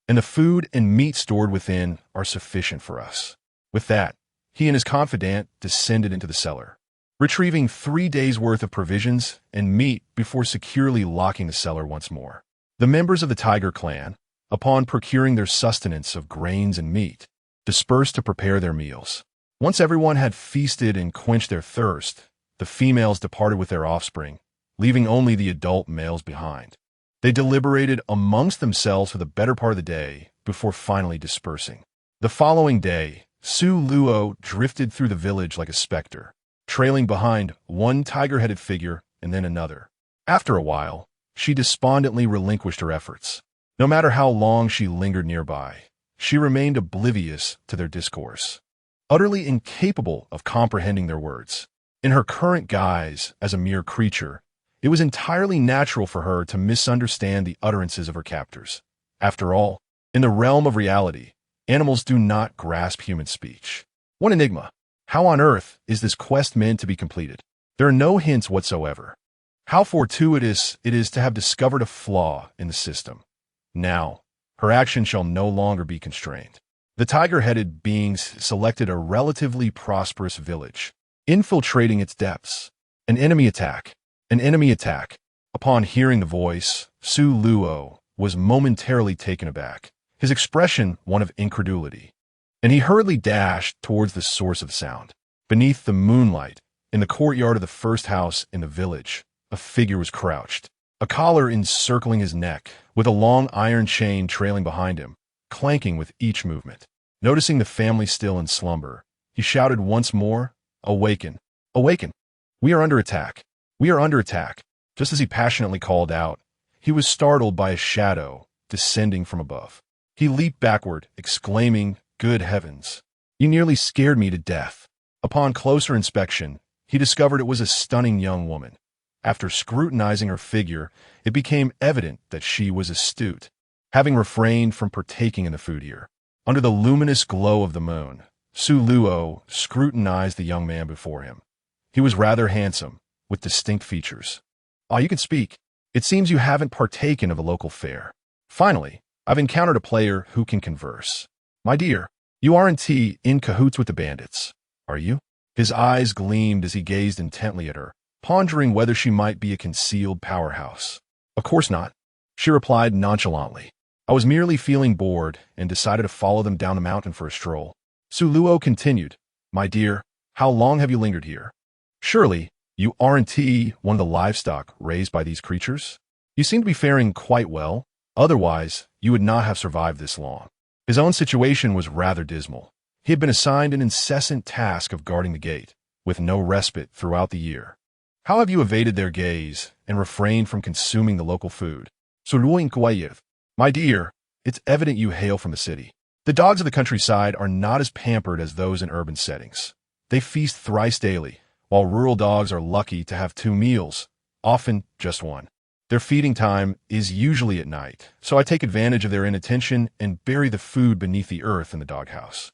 and the food and meat stored within are sufficient for us." With that, he and his confidant descended into the cellar, retrieving 3 days' worth of provisions and meat before securely locking the cellar once more. The members of the tiger clan, upon procuring their sustenance of grains and meat, dispersed to prepare their meals. Once everyone had feasted and quenched their thirst, the females departed with their offspring, leaving only the adult males behind. They deliberated amongst themselves for the better part of the day before finally dispersing. The following day, Su Luo drifted through the village like a specter, trailing behind one tiger-headed figure and then another. After a while, she despondently relinquished her efforts. No matter how long she lingered nearby, she remained oblivious to their discourse, utterly incapable of comprehending their words. In her current guise as a mere creature, it was entirely natural for her to misunderstand the utterances of her captors. After all, in the realm of reality, animals do not grasp human speech. One enigma. How on earth is this quest meant to be completed? There are no hints whatsoever. How fortuitous it is to have discovered a flaw in the system. Now, her action shall no longer be constrained. The tiger-headed beings selected a relatively prosperous village, infiltrating its depths. An enemy attack. An enemy attack. Upon hearing the voice, Su Luo was momentarily taken aback, his expression one of incredulity, and he hurriedly dashed towards the source of the sound. Beneath the moonlight, in the courtyard of the first house in the village, a figure was crouched, a collar encircling his neck, with a long iron chain trailing behind him, clanking with each movement. Noticing the family still in slumber, he shouted once more, "Awaken! Awaken! We are under attack! We are under attack!" Just as he passionately called out, he was startled by a shadow descending from above. He leaped backward, exclaiming, "Good heavens! You nearly scared me to death." Upon closer inspection, he discovered it was a stunning young woman. After scrutinizing her figure, it became evident that she was astute, having refrained from partaking in the food here. Under the luminous glow of the moon, Su Luo scrutinized the young man before him. He was rather handsome, with distinct features. "Ah, you can speak. It seems you haven't partaken of a local fare. Finally, I've encountered a player who can converse. My dear, you aren't in cahoots with the bandits, are you?" His eyes gleamed as he gazed intently at her, pondering whether she might be a concealed powerhouse. "Of course not," she replied nonchalantly. "I was merely feeling bored and decided to follow them down the mountain for a stroll." Su Luo continued, "My dear, how long have you lingered here? Surely, you aren't one of the livestock raised by these creatures? You seem to be faring quite well. Otherwise, you would not have survived this long." His own situation was rather dismal. He had been assigned an incessant task of guarding the gate, with no respite throughout the year. "How have you evaded their gaze and refrained from consuming the local food?" Su Luo inquired. "My dear, it's evident you hail from the city. The dogs of the countryside are not as pampered as those in urban settings. They feast thrice daily, while rural dogs are lucky to have 2 meals, often just one. Their feeding time is usually at night, so I take advantage of their inattention and bury the food beneath the earth in the doghouse."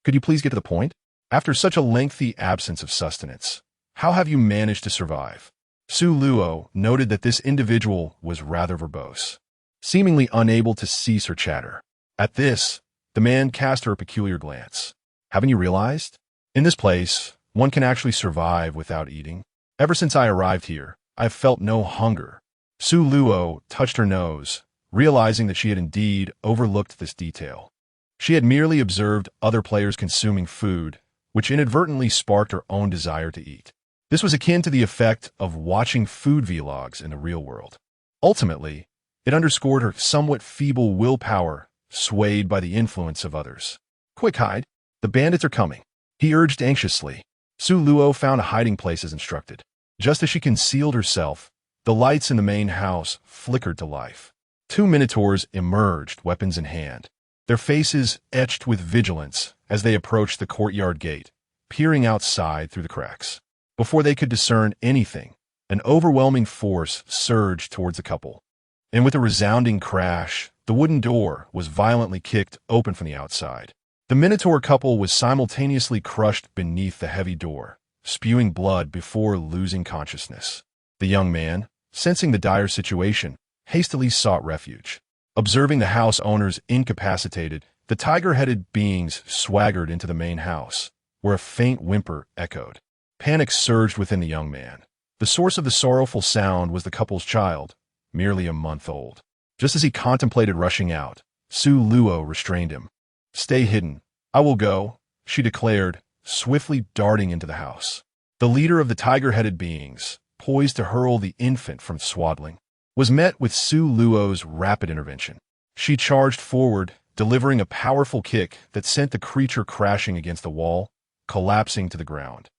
"Could you please get to the point? After such a lengthy absence of sustenance, how have you managed to survive?" Su Luo noted that this individual was rather verbose, seemingly unable to cease her chatter. At this, the man cast her a peculiar glance. "Haven't you realized? In this place, one can actually survive without eating. Ever since I arrived here, I have felt no hunger." Su Luo touched her nose, realizing that she had indeed overlooked this detail. She had merely observed other players consuming food, which inadvertently sparked her own desire to eat. This was akin to the effect of watching food vlogs in the real world. Ultimately, it underscored her somewhat feeble willpower, swayed by the influence of others. "Quick, hide! The bandits are coming," he urged anxiously. Su Luo found a hiding place as instructed. Just as she concealed herself, the lights in the main house flickered to life. 2 minotaurs emerged, weapons in hand, their faces etched with vigilance as they approached the courtyard gate, peering outside through the cracks. Before they could discern anything, an overwhelming force surged towards the couple. And with a resounding crash, the wooden door was violently kicked open from the outside. The Minotaur couple was simultaneously crushed beneath the heavy door, spewing blood before losing consciousness. The young man, sensing the dire situation, hastily sought refuge. Observing the house owners incapacitated, the tiger-headed beings swaggered into the main house, where a faint whimper echoed. Panic surged within the young man. The source of the sorrowful sound was the couple's child, merely a month old. Just as he contemplated rushing out, Su Luo restrained him. "Stay hidden. I will go," she declared, swiftly darting into the house. The leader of the tiger-headed beings, poised to hurl the infant from swaddling, was met with Su Luo's rapid intervention. She charged forward, delivering a powerful kick that sent the creature crashing against the wall, collapsing to the ground.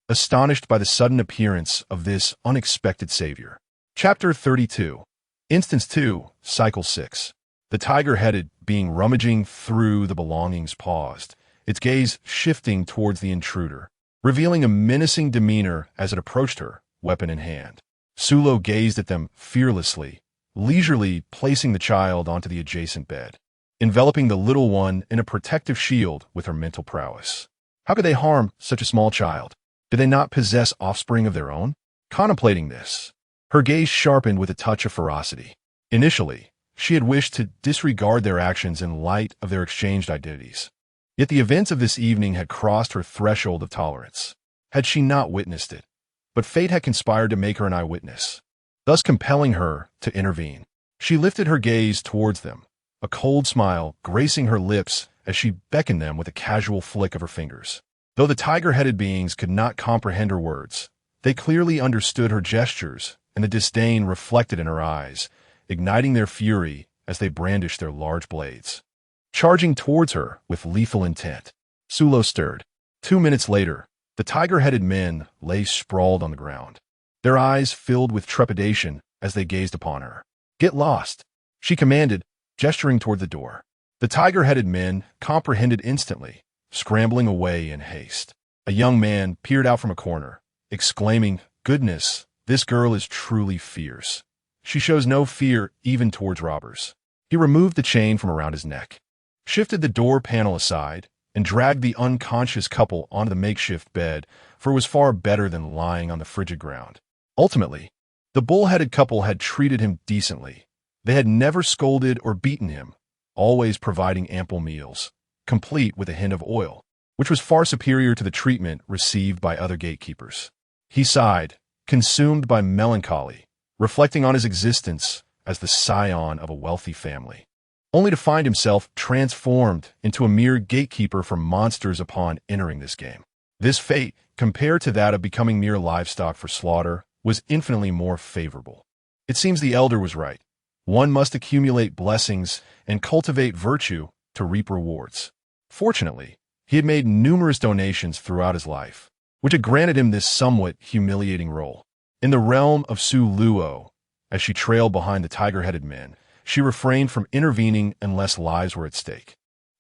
Astonished by the sudden appearance of this unexpected savior. Chapter 32. Instance 2, Cycle 6. The tiger-headed being rummaging through the belongings paused, its gaze shifting towards the intruder, revealing a menacing demeanor as it approached her, weapon in hand. Sulo gazed at them fearlessly, leisurely placing the child onto the adjacent bed, enveloping the little one in a protective shield with her mental prowess. How could they harm such a small child? Did they not possess offspring of their own? Contemplating this, her gaze sharpened with a touch of ferocity. Initially, she had wished to disregard their actions in light of their exchanged identities. Yet the events of this evening had crossed her threshold of tolerance. Had she not witnessed it? But fate had conspired to make her an eyewitness, thus compelling her to intervene. She lifted her gaze towards them, a cold smile gracing her lips as she beckoned them with a casual flick of her fingers. Though the tiger-headed beings could not comprehend her words, they clearly understood her gestures and the disdain reflected in her eyes, igniting their fury as they brandished their large blades. Charging towards her with lethal intent, Sulo stirred. 2 minutes later, the tiger-headed men lay sprawled on the ground, their eyes filled with trepidation as they gazed upon her. "Get lost," she commanded, gesturing toward the door. The tiger-headed men comprehended instantly, scrambling away in haste. A young man peered out from a corner, exclaiming, "Goodness, this girl is truly fierce. She shows no fear even towards robbers." He removed the chain from around his neck, shifted the door panel aside, and dragged the unconscious couple onto the makeshift bed, for it was far better than lying on the frigid ground. Ultimately, the bull-headed couple had treated him decently. They had never scolded or beaten him, always providing ample meals, complete with a hint of oil, which was far superior to the treatment received by other gatekeepers. He sighed, consumed by melancholy, reflecting on his existence as the scion of a wealthy family, only to find himself transformed into a mere gatekeeper for monsters upon entering this game. This fate, compared to that of becoming mere livestock for slaughter, was infinitely more favorable. It seems the elder was right. One must accumulate blessings and cultivate virtue to reap rewards. Fortunately, he had made numerous donations throughout his life, which had granted him this somewhat humiliating role. In the realm of Su Luo, as she trailed behind the tiger-headed men, she refrained from intervening unless lives were at stake.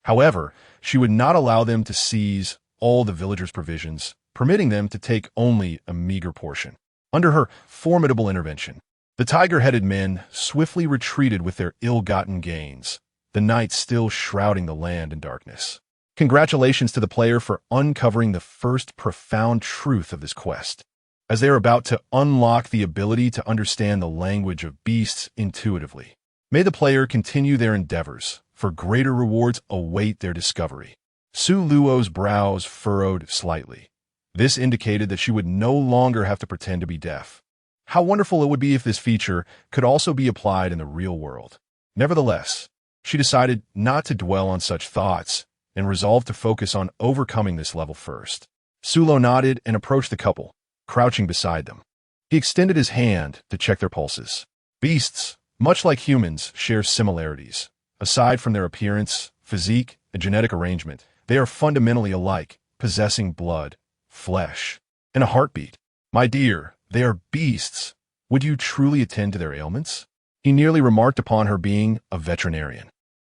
However, she would not allow them to seize all the villagers' provisions, permitting them to take only a meager portion. Under her formidable intervention, the tiger-headed men swiftly retreated with their ill-gotten gains, the night still shrouding the land in darkness. Congratulations to the player for uncovering the first profound truth of this quest, as they are about to unlock the ability to understand the language of beasts intuitively. May the player continue their endeavors, for greater rewards await their discovery. Su Luo's brows furrowed slightly. This indicated that she would no longer have to pretend to be deaf. How wonderful it would be if this feature could also be applied in the real world. Nevertheless, she decided not to dwell on such thoughts and resolved to focus on overcoming this level first. Sulo nodded and approached the couple, crouching beside them. He extended his hand to check their pulses. Beasts, much like humans, share similarities. Aside from their appearance, physique, and genetic arrangement, they are fundamentally alike, possessing blood, flesh, and a heartbeat. "My dear, they are beasts. Would you truly attend to their ailments?" He nearly remarked upon her being a veterinarian.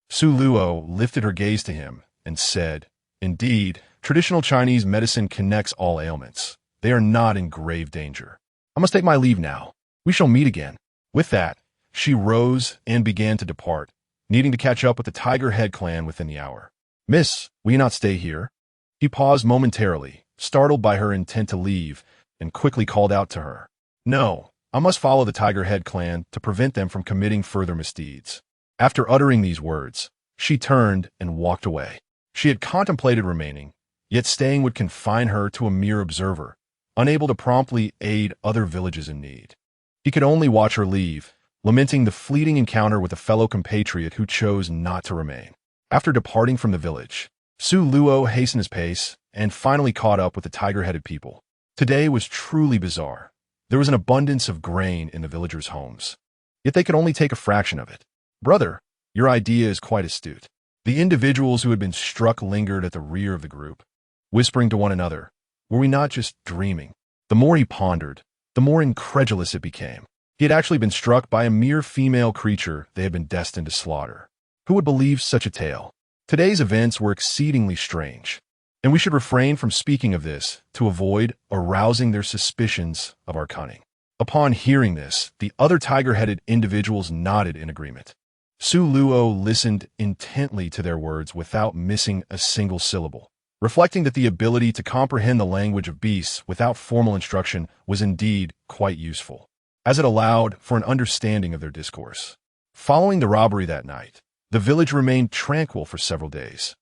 Su Luo lifted her gaze to him and said, "Indeed, Traditional Chinese medicine connects all ailments. They are not in grave danger. I must take my leave now. We shall meet again." With that, she rose and began to depart, needing to catch up with the Tiger Head clan within the hour. "Miss, will you not stay here?" He paused momentarily, startled by her intent to leave, and quickly called out to her. "No, I must follow the Tiger Head clan to prevent them from committing further misdeeds." After uttering these words, she turned and walked away. She had contemplated remaining, yet staying would confine her to a mere observer, unable to promptly aid other villages in need. He could only watch her leave, lamenting the fleeting encounter with a fellow compatriot who chose not to remain. After departing from the village, Su Luo hastened his pace and finally caught up with the tiger-headed people. Today was truly bizarre. There was an abundance of grain in the villagers' homes, yet they could only take a fraction of it. "Brother, your idea is quite astute." The individuals who had been struck lingered at the rear of the group, whispering to one another, "Were we not just dreaming?" The more he pondered, the more incredulous it became. He had actually been struck by a mere female creature they had been destined to slaughter. Who would believe such a tale? Today's events were exceedingly strange, and we should refrain from speaking of this to avoid arousing their suspicions of our cunning. Upon hearing this, the other tiger-headed individuals nodded in agreement. Su Luo listened intently to their words without missing a single syllable, reflecting that the ability to comprehend the language of beasts without formal instruction was indeed quite useful, as it allowed for an understanding of their discourse. Following the robbery that night, the village remained tranquil for several days.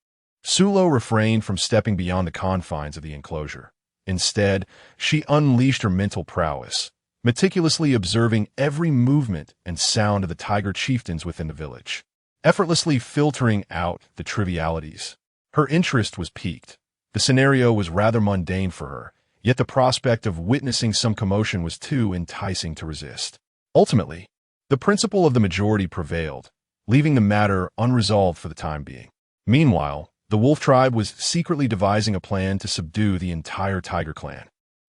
Su Luo refrained from stepping beyond the confines of the enclosure. Instead, she unleashed her mental prowess, meticulously observing every movement and sound of the tiger chieftains within the village, effortlessly filtering out the trivialities. Her interest was piqued. The scenario was rather mundane for her, yet the prospect of witnessing some commotion was too enticing to resist. Ultimately, the principle of the majority prevailed, leaving the matter unresolved for the time being. Meanwhile, the wolf tribe was secretly devising a plan to subdue the entire tiger clan.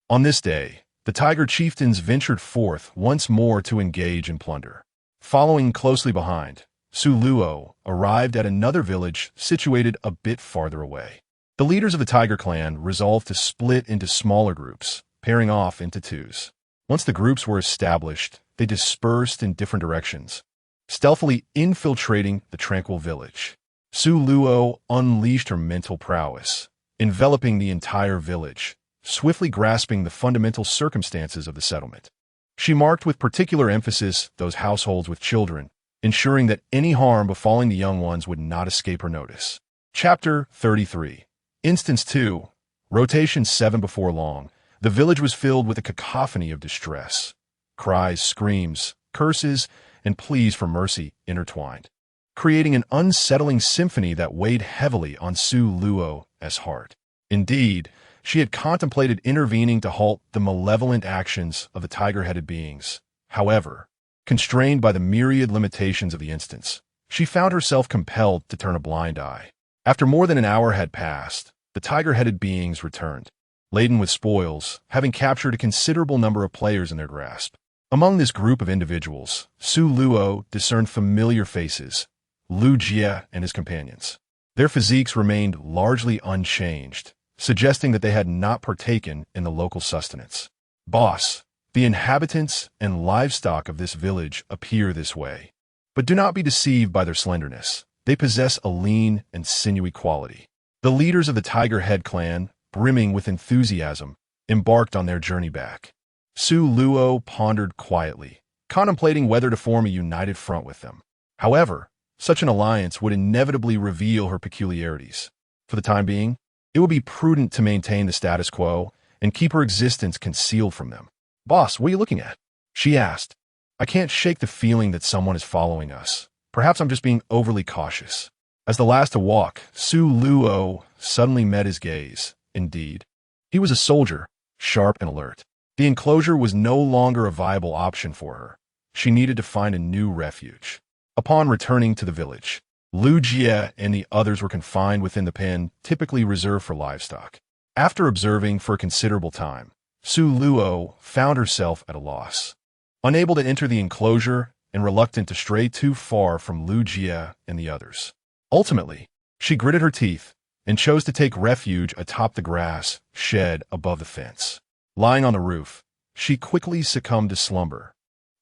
On this day, the tiger chieftains ventured forth once more to engage in plunder. Following closely behind, Su Luo arrived at another village situated a bit farther away. The leaders of the tiger clan resolved to split into smaller groups, pairing off into twos. Once the groups were established, they dispersed in different directions, stealthily infiltrating the tranquil village. Su Luo unleashed her mental prowess, enveloping the entire village, swiftly grasping the fundamental circumstances of the settlement. She marked with particular emphasis those households with children, ensuring that any harm befalling the young ones would not escape her notice. Chapter 33. Instance 2. Rotation 7. Before long, the village was filled with a cacophony of distress. Cries, screams, curses, and pleas for mercy intertwined, creating an unsettling symphony that weighed heavily on Su Luo's heart. Indeed, she had contemplated intervening to halt the malevolent actions of the tiger-headed beings. However, constrained by the myriad limitations of the instance, she found herself compelled to turn a blind eye. After more than an hour had passed, the tiger-headed beings returned, laden with spoils, having captured a considerable number of players in their grasp. Among this group of individuals, Su Luo discerned familiar faces, Lu Jie and his companions. Their physiques remained largely unchanged, suggesting that they had not partaken in the local sustenance. "Boss, the inhabitants and livestock of this village appear this way, but do not be deceived by their slenderness. They possess a lean and sinewy quality." The leaders of the Tiger Head clan, brimming with enthusiasm, embarked on their journey back. Su Luo pondered quietly, contemplating whether to form a united front with them. However, such an alliance would inevitably reveal her peculiarities. For the time being, it would be prudent to maintain the status quo and keep her existence concealed from them. "Boss, what are you looking at?" she asked. "I can't shake the feeling that someone is following us. Perhaps I'm just being overly cautious." As the last to walk, Su Luo suddenly met his gaze. Indeed, he was a soldier, sharp and alert. The enclosure was no longer a viable option for her. She needed to find a new refuge. Upon returning to the village, Lu Jie and the others were confined within the pen typically reserved for livestock. After observing for a considerable time, Su Luo found herself at a loss. Unable to enter the enclosure and reluctant to stray too far from Lu Jie and the others. Ultimately, she gritted her teeth, and chose to take refuge atop the grass shed above the fence. Lying on the roof, she quickly succumbed to slumber,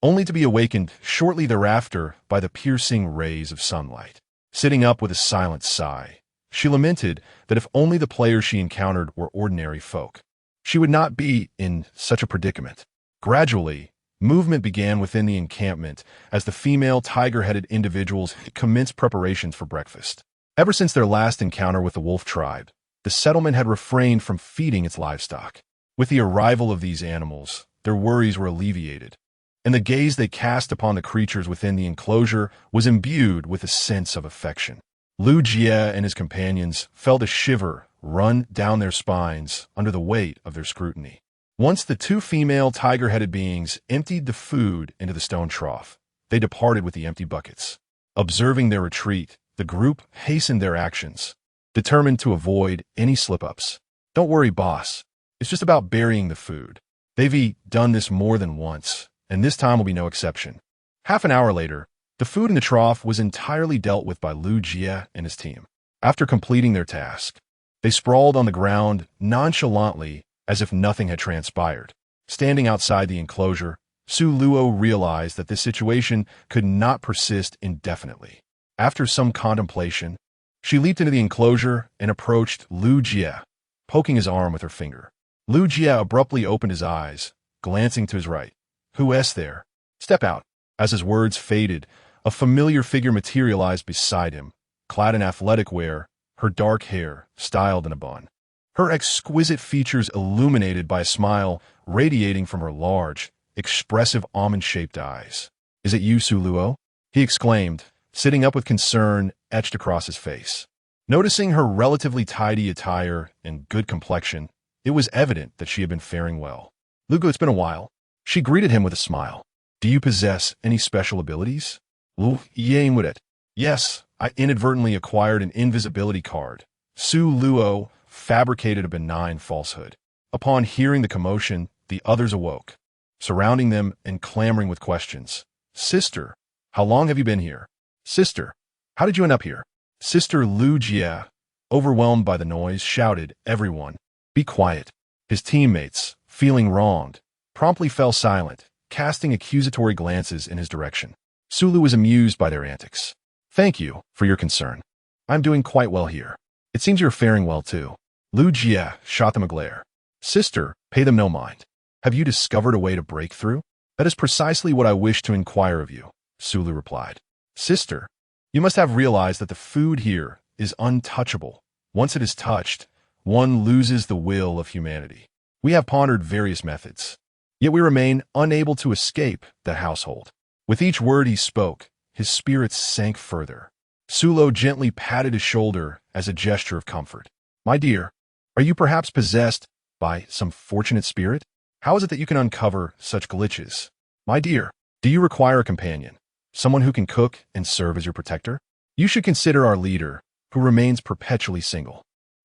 only to be awakened shortly thereafter by the piercing rays of sunlight. Sitting up with a silent sigh, she lamented that if only the players she encountered were ordinary folk, she would not be in such a predicament. Gradually, movement began within the encampment as the female tiger-headed individuals commenced preparations for breakfast. Ever since their last encounter with the wolf tribe, the settlement had refrained from feeding its livestock. With the arrival of these animals, their worries were alleviated, and the gaze they cast upon the creatures within the enclosure was imbued with a sense of affection. Lu Jie and his companions felt a shiver run down their spines under the weight of their scrutiny. Once the two female tiger-headed beings emptied the food into the stone trough, they departed with the empty buckets. Observing their retreat, the group hastened their actions, determined to avoid any slip-ups. "Don't worry, boss. It's just about burying the food. They've done this more than once, and this time will be no exception." Half an hour later, the food in the trough was entirely dealt with by Lu Jie and his team. After completing their task, they sprawled on the ground nonchalantly as if nothing had transpired. Standing outside the enclosure, Su Luo realized that this situation could not persist indefinitely. After some contemplation, she leaped into the enclosure and approached Lu Jie, poking his arm with her finger. Lu Jie abruptly opened his eyes, glancing to his right. "Who is there? Step out." As his words faded, a familiar figure materialized beside him, clad in athletic wear, her dark hair styled in a bun. Her exquisite features illuminated by a smile radiating from her large, expressive almond-shaped eyes. "Is it you, Su Luo?" he exclaimed, sitting up with concern etched across his face. Noticing her relatively tidy attire and good complexion, it was evident that she had been faring well. "Lugo, it's been a while." She greeted him with a smile. "Do you possess any special abilities?" Lu Yang with it. "Yes, I inadvertently acquired an invisibility card." Su Luo fabricated a benign falsehood. Upon hearing the commotion, the others awoke, surrounding them and clamoring with questions. "Sister, how long have you been here? Sister, how did you end up here?" Sister Lu Jie, overwhelmed by the noise, shouted, "Everyone, be quiet." His teammates, feeling wronged, promptly fell silent, casting accusatory glances in his direction. Sulu was amused by their antics. "Thank you for your concern. I'm doing quite well here. It seems you're faring well too." Lu Jie shot them a glare. "Sister, pay them no mind. Have you discovered a way to break through?" "That is precisely what I wish to inquire of you," Sulu replied. "Sister, you must have realized that the food here is untouchable. Once it is touched, one loses the will of humanity. We have pondered various methods, yet we remain unable to escape the household." With each word he spoke, his spirits sank further. Sulo gently patted his shoulder as a gesture of comfort. "My dear, are you perhaps possessed by some fortunate spirit? How is it that you can uncover such glitches? My dear, do you require a companion, someone who can cook and serve as your protector? You should consider our leader, who remains perpetually single.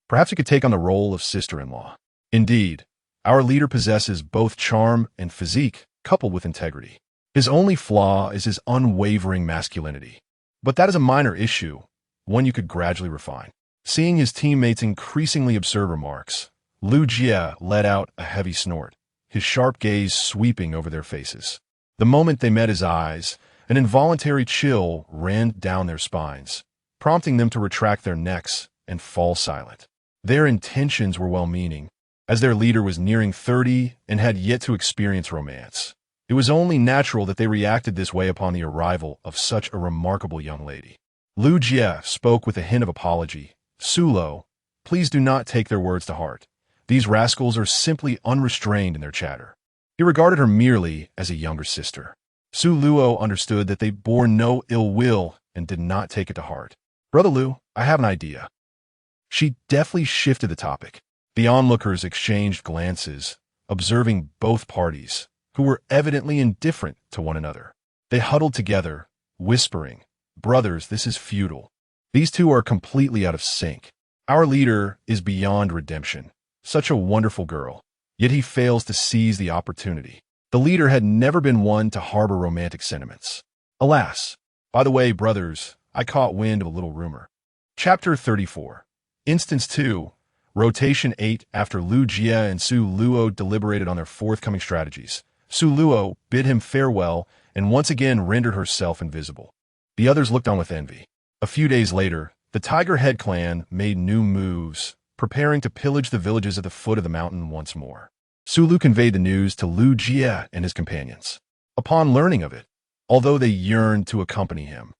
Perhaps he could take on the role of sister-in-law. Indeed, our leader possesses both charm and physique, coupled with integrity. His only flaw is his unwavering masculinity. But that is a minor issue, one you could gradually refine." Seeing his teammates' increasingly absurd remarks, Lu Jie let out a heavy snort, his sharp gaze sweeping over their faces. The moment they met his eyes, an involuntary chill ran down their spines, prompting them to retract their necks and fall silent. Their intentions were well-meaning, as their leader was nearing 30 and had yet to experience romance. It was only natural that they reacted this way upon the arrival of such a remarkable young lady. Lu Jie spoke with a hint of apology. "Sulo, please do not take their words to heart. These rascals are simply unrestrained in their chatter." He regarded her merely as a younger sister. Su Luo understood that they bore no ill will and did not take it to heart. "Brother Lu, I have an idea." She deftly shifted the topic. The onlookers exchanged glances, observing both parties, who were evidently indifferent to one another. They huddled together, whispering, "Brothers, this is futile. These two are completely out of sync. Our leader is beyond redemption. Such a wonderful girl, yet he fails to seize the opportunity." The leader had never been one to harbor romantic sentiments. Alas! By the way, brothers, I caught wind of a little rumor. Chapter 34. Instance 2. Rotation 8. After Lu Jie and Su Luo deliberated on their forthcoming strategies, Su Luo bid him farewell and once again rendered herself invisible. The others looked on with envy. A few days later, the Tiger Head clan made new moves, preparing to pillage the villages at the foot of the mountain once more. Su Lu conveyed the news to Lu Jie and his companions. Upon learning of it, although they yearned to accompany him,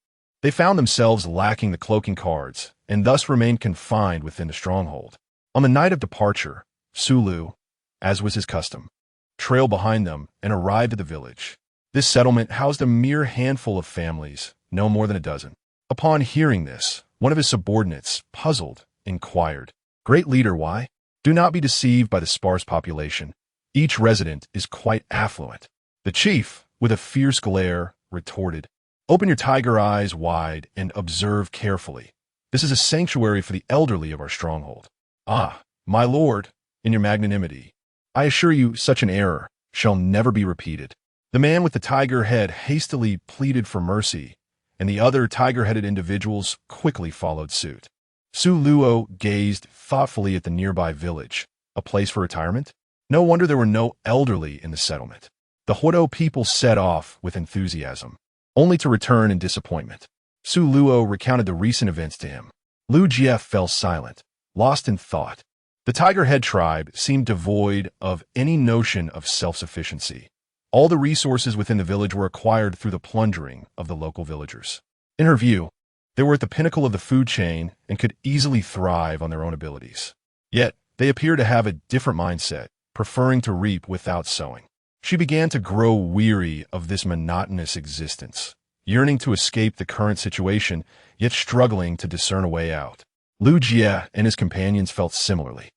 they found themselves lacking the cloaking cards and thus remained confined within the stronghold. On the night of departure, Su Lu, as was his custom, trailed behind them and arrived at the village. This settlement housed a mere handful of families, no more than a dozen. Upon hearing this, one of his subordinates, puzzled, inquired, "Great leader, why? Do not be deceived by the sparse population. Each resident is quite affluent." The chief, with a fierce glare, retorted, "Open your tiger eyes wide and observe carefully. This is a sanctuary for the elderly of our stronghold." "Ah, my lord, in your magnanimity, I assure you such an error shall never be repeated." The man with the tiger head hastily pleaded for mercy, and the other tiger-headed individuals quickly followed suit. Su Luo gazed thoughtfully at the nearby village. A place for retirement? No wonder there were no elderly in the settlement. The Huodo people set off with enthusiasm, only to return in disappointment. Su Luo recounted the recent events to him. Lu Jie fell silent, lost in thought. The Tiger-Head tribe seemed devoid of any notion of self-sufficiency. All the resources within the village were acquired through the plundering of the local villagers. In her view, they were at the pinnacle of the food chain and could easily thrive on their own abilities. Yet, they appear to have a different mindset, preferring to reap without sowing. She began to grow weary of this monotonous existence, yearning to escape the current situation, yet struggling to discern a way out. Lu Jie and his companions felt similarly.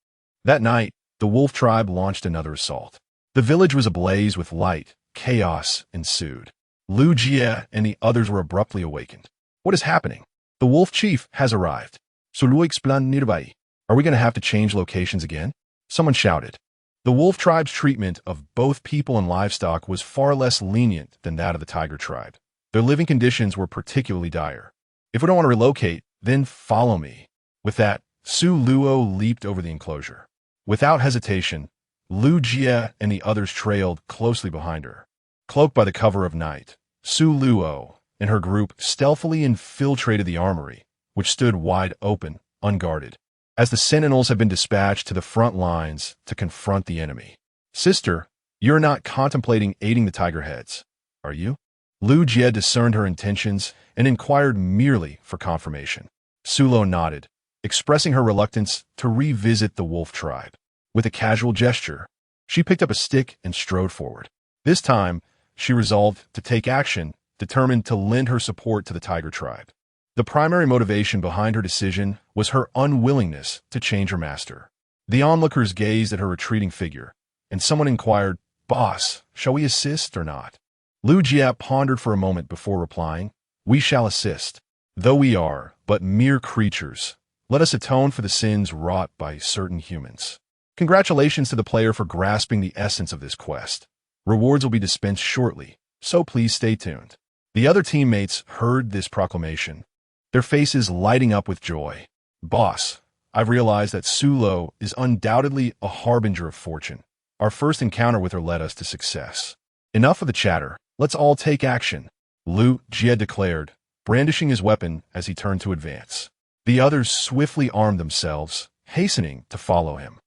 That night, the wolf tribe launched another assault. The village was ablaze with light. Chaos ensued. Lu Jie and the others were abruptly awakened. "What is happening? The wolf chief has arrived. Sulu explain nearby. Are we going to have to change locations again?" Someone shouted. The wolf tribe's treatment of both people and livestock was far less lenient than that of the tiger tribe. Their living conditions were particularly dire. "If we don't want to relocate, then follow me." With that, Su Luo leaped over the enclosure. Without hesitation, Lu Jie and the others trailed closely behind her. Cloaked by the cover of night, Su Luo and her group stealthily infiltrated the armory, which stood wide open, unguarded, as the sentinels had been dispatched to the front lines to confront the enemy. "Sister, you're not contemplating aiding the tiger heads, are you?" Lu Jie discerned her intentions and inquired merely for confirmation. Su Luo nodded, expressing her reluctance to revisit the wolf tribe. With a casual gesture, she picked up a stick and strode forward. This time, she resolved to take action, determined to lend her support to the tiger tribe. The primary motivation behind her decision was her unwillingness to change her master. The onlookers gazed at her retreating figure, and someone inquired, "Boss, shall we assist or not?" Lu Jie pondered for a moment before replying, "We shall assist. Though we are but mere creatures, let us atone for the sins wrought by certain humans." Congratulations to the player for grasping the essence of this quest. Rewards will be dispensed shortly, so please stay tuned. The other teammates heard this proclamation, their faces lighting up with joy. "Boss, I've realized that Su Luo is undoubtedly a harbinger of fortune. Our first encounter with her led us to success. Enough of the chatter, let's all take action," Lu Jie declared, brandishing his weapon as he turned to advance. The others swiftly armed themselves, hastening to follow him.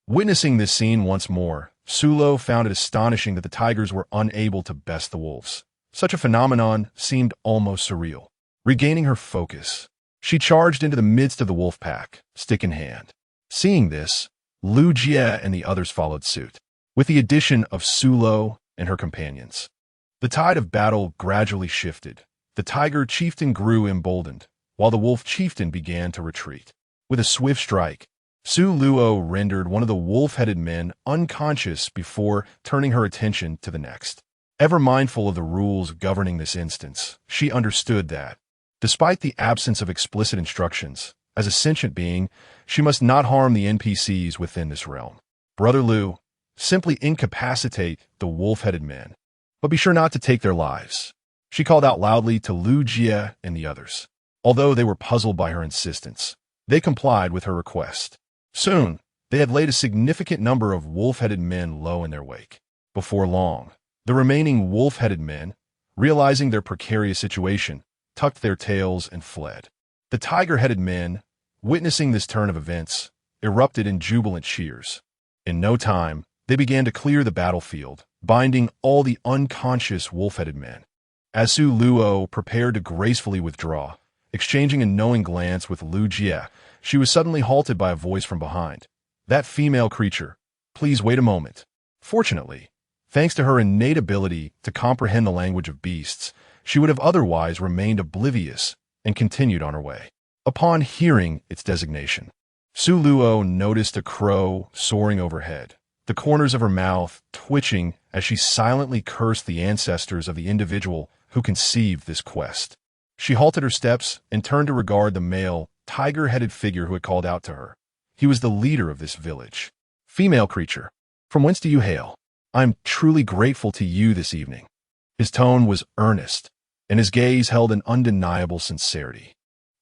Witnessing this scene once more, Su Luo found it astonishing that the tigers were unable to best the wolves. Such a phenomenon seemed almost surreal. Regaining her focus, she charged into the midst of the wolf pack, stick in hand. Seeing this, Lu Jie and the others followed suit, with the addition of Su Luo and her companions. The tide of battle gradually shifted. The tiger chieftain grew emboldened, while the wolf chieftain began to retreat. With a swift strike, Su Luo rendered one of the wolf-headed men unconscious before turning her attention to the next. Ever mindful of the rules governing this instance, she understood that, despite the absence of explicit instructions, as a sentient being, she must not harm the NPCs within this realm. "Brother Lu, simply incapacitate the wolf-headed men, but be sure not to take their lives," she called out loudly to Lu Jie and the others. Although they were puzzled by her insistence, They complied with her request. Soon, they had laid a significant number of wolf-headed men low in their wake. Before long, the remaining wolf-headed men, realizing their precarious situation, tucked their tails and fled. The tiger-headed men, witnessing this turn of events, erupted in jubilant cheers. In no time, they began to clear the battlefield, binding all the unconscious wolf-headed men. As Su Luo prepared to gracefully withdraw, exchanging a knowing glance with Lu Jie, she was suddenly halted by a voice from behind. That female creature, please wait a moment. Fortunately, thanks to her innate ability to comprehend the language of beasts, she would have otherwise remained oblivious and continued on her way. Upon hearing its designation, Su Luo noticed a crow soaring overhead, the corners of her mouth twitching as she silently cursed the ancestors of the individual who conceived this quest. She halted her steps and turned to regard the male, tiger-headed figure who had called out to her. He was the leader of this village. Female creature, from whence do you hail? I am truly grateful to you this evening. His tone was earnest, and his gaze held an undeniable sincerity.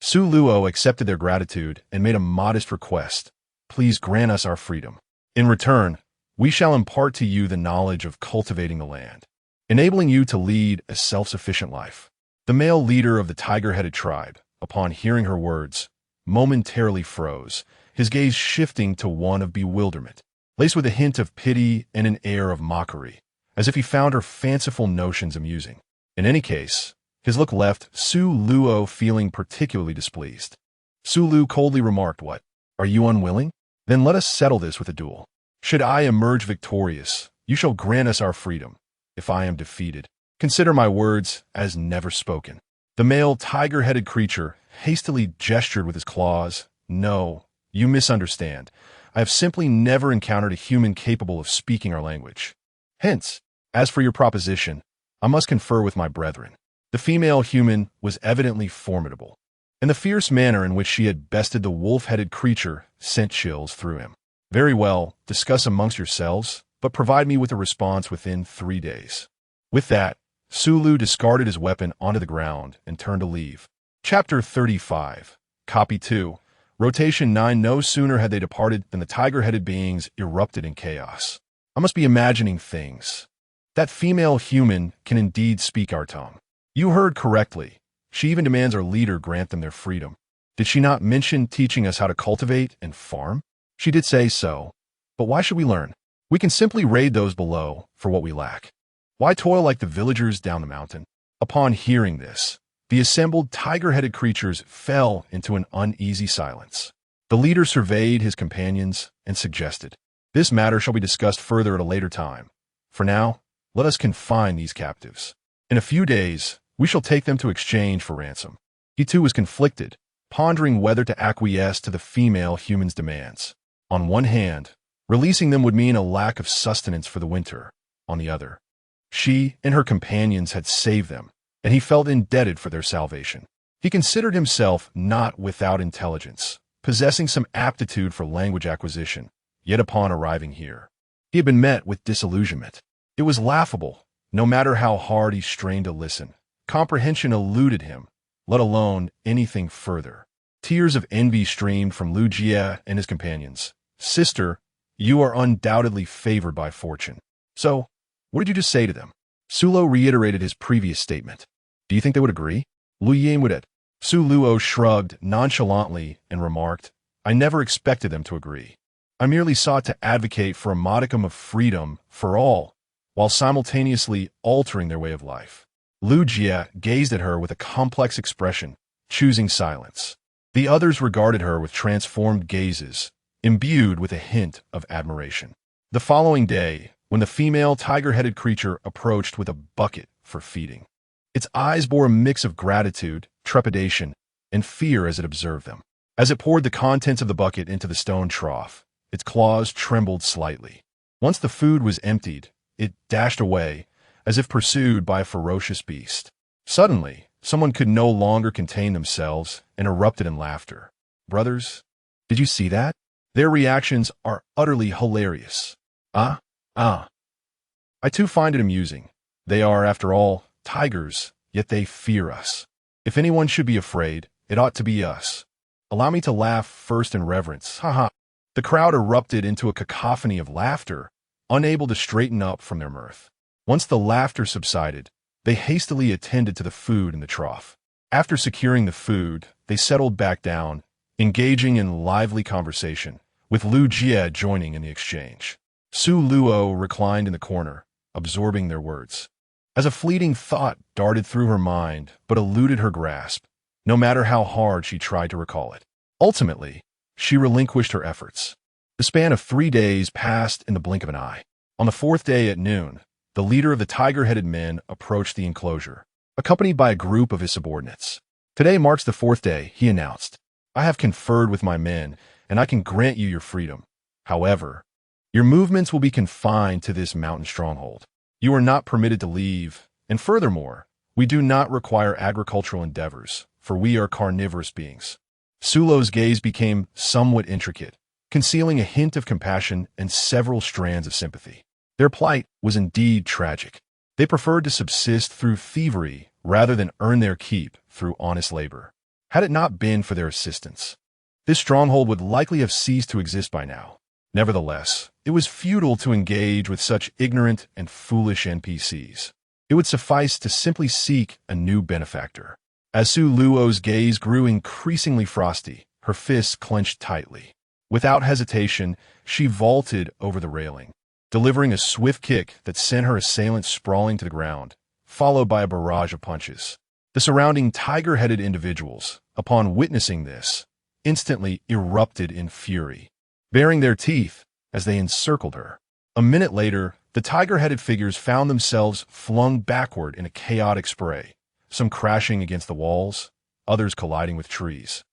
Su Luo accepted their gratitude and made a modest request. Please grant us our freedom. In return, we shall impart to you the knowledge of cultivating the land, enabling you to lead a self-sufficient life. The male leader of the tiger-headed tribe, upon hearing her words, momentarily froze, his gaze shifting to one of bewilderment, laced with a hint of pity and an air of mockery, as if he found her fanciful notions amusing. In any case, his look left Su Luo feeling particularly displeased. Su Lu coldly remarked, "What? Are you unwilling? Then let us settle this with a duel. Should I emerge victorious, you shall grant us our freedom. If I am defeated, consider my words as never spoken." The male tiger-headed creature hastily gestured with his claws. "No, you misunderstand. I have simply never encountered a human capable of speaking our language. Hence, as for your proposition, I must confer with my brethren." The female human was evidently formidable, and the fierce manner in which she had bested the wolf-headed creature sent chills through him. "Very well, discuss amongst yourselves, but provide me with a response within 3 days." With that, Su Lu discarded his weapon onto the ground and turned to leave. Chapter 35. Copy 2. Rotation 9. No sooner had they departed than the tiger-headed beings erupted in chaos. I must be imagining things. That female human can indeed speak our tongue. You heard correctly. She even demands our leader grant them their freedom. Did she not mention teaching us how to cultivate and farm? She did say so. But why should we learn? We can simply raid those below for what we lack. Why toil like the villagers down the mountain? Upon hearing this, the assembled tiger-headed creatures fell into an uneasy silence. The leader surveyed his companions and suggested, "This matter shall be discussed further at a later time. For now, let us confine these captives. In a few days, we shall take them to exchange for ransom." He too was conflicted, pondering whether to acquiesce to the female human's demands. On one hand, releasing them would mean a lack of sustenance for the winter. On the other, she and her companions had saved them, and he felt indebted for their salvation. He considered himself not without intelligence, possessing some aptitude for language acquisition, yet upon arriving here, he had been met with disillusionment. It was laughable, no matter how hard he strained to listen. Comprehension eluded him, let alone anything further. Tears of envy streamed from Lu Jie and his companions. "Sister, you are undoubtedly favored by fortune. So, what did you just say to them?" Su Luo reiterated his previous statement. "Do you think they would agree?" Lu Yin would it. Su Luo shrugged nonchalantly and remarked, "I never expected them to agree. I merely sought to advocate for a modicum of freedom for all, while simultaneously altering their way of life." Lu Jie gazed at her with a complex expression, choosing silence. The others regarded her with transformed gazes, imbued with a hint of admiration. The following day, when the female tiger-headed creature approached with a bucket for feeding, its eyes bore a mix of gratitude, trepidation, and fear as it observed them. As it poured the contents of the bucket into the stone trough, its claws trembled slightly. Once the food was emptied, it dashed away, as if pursued by a ferocious beast. Suddenly, someone could no longer contain themselves and erupted in laughter. "Brothers, did you see that? Their reactions are utterly hilarious. Ah. I too find it amusing. They are, after all, tigers, yet they fear us. If anyone should be afraid, it ought to be us. Allow me to laugh first in reverence. Haha. The crowd erupted into a cacophony of laughter, unable to straighten up from their mirth. Once the laughter subsided, they hastily attended to the food in the trough. After securing the food, they settled back down, engaging in lively conversation, with Lu Jie joining in the exchange. Su Luo reclined in the corner, absorbing their words. As a fleeting thought darted through her mind but eluded her grasp, no matter how hard she tried to recall it. Ultimately, she relinquished her efforts. The span of 3 days passed in the blink of an eye. On the 4th day at noon, the leader of the tiger-headed men approached the enclosure, accompanied by a group of his subordinates. Today marks the 4th day, he announced. I have conferred with my men, and I can grant you your freedom. However, your movements will be confined to this mountain stronghold. You are not permitted to leave, and furthermore, we do not require agricultural endeavors, for we are carnivorous beings. Sulo's gaze became somewhat intricate, concealing a hint of compassion and several strands of sympathy. Their plight was indeed tragic. They preferred to subsist through thievery rather than earn their keep through honest labor. Had it not been for their assistance, this stronghold would likely have ceased to exist by now. Nevertheless, it was futile to engage with such ignorant and foolish NPCs. It would suffice to simply seek a new benefactor. As Su Luo's gaze grew increasingly frosty, her fists clenched tightly. Without hesitation, she vaulted over the railing, delivering a swift kick that sent her assailant sprawling to the ground, followed by a barrage of punches. The surrounding tiger-headed individuals, upon witnessing this, instantly erupted in fury, baring their teeth as they encircled her. A minute later, the tiger-headed figures found themselves flung backward in a chaotic spray, some crashing against the walls, others colliding with trees,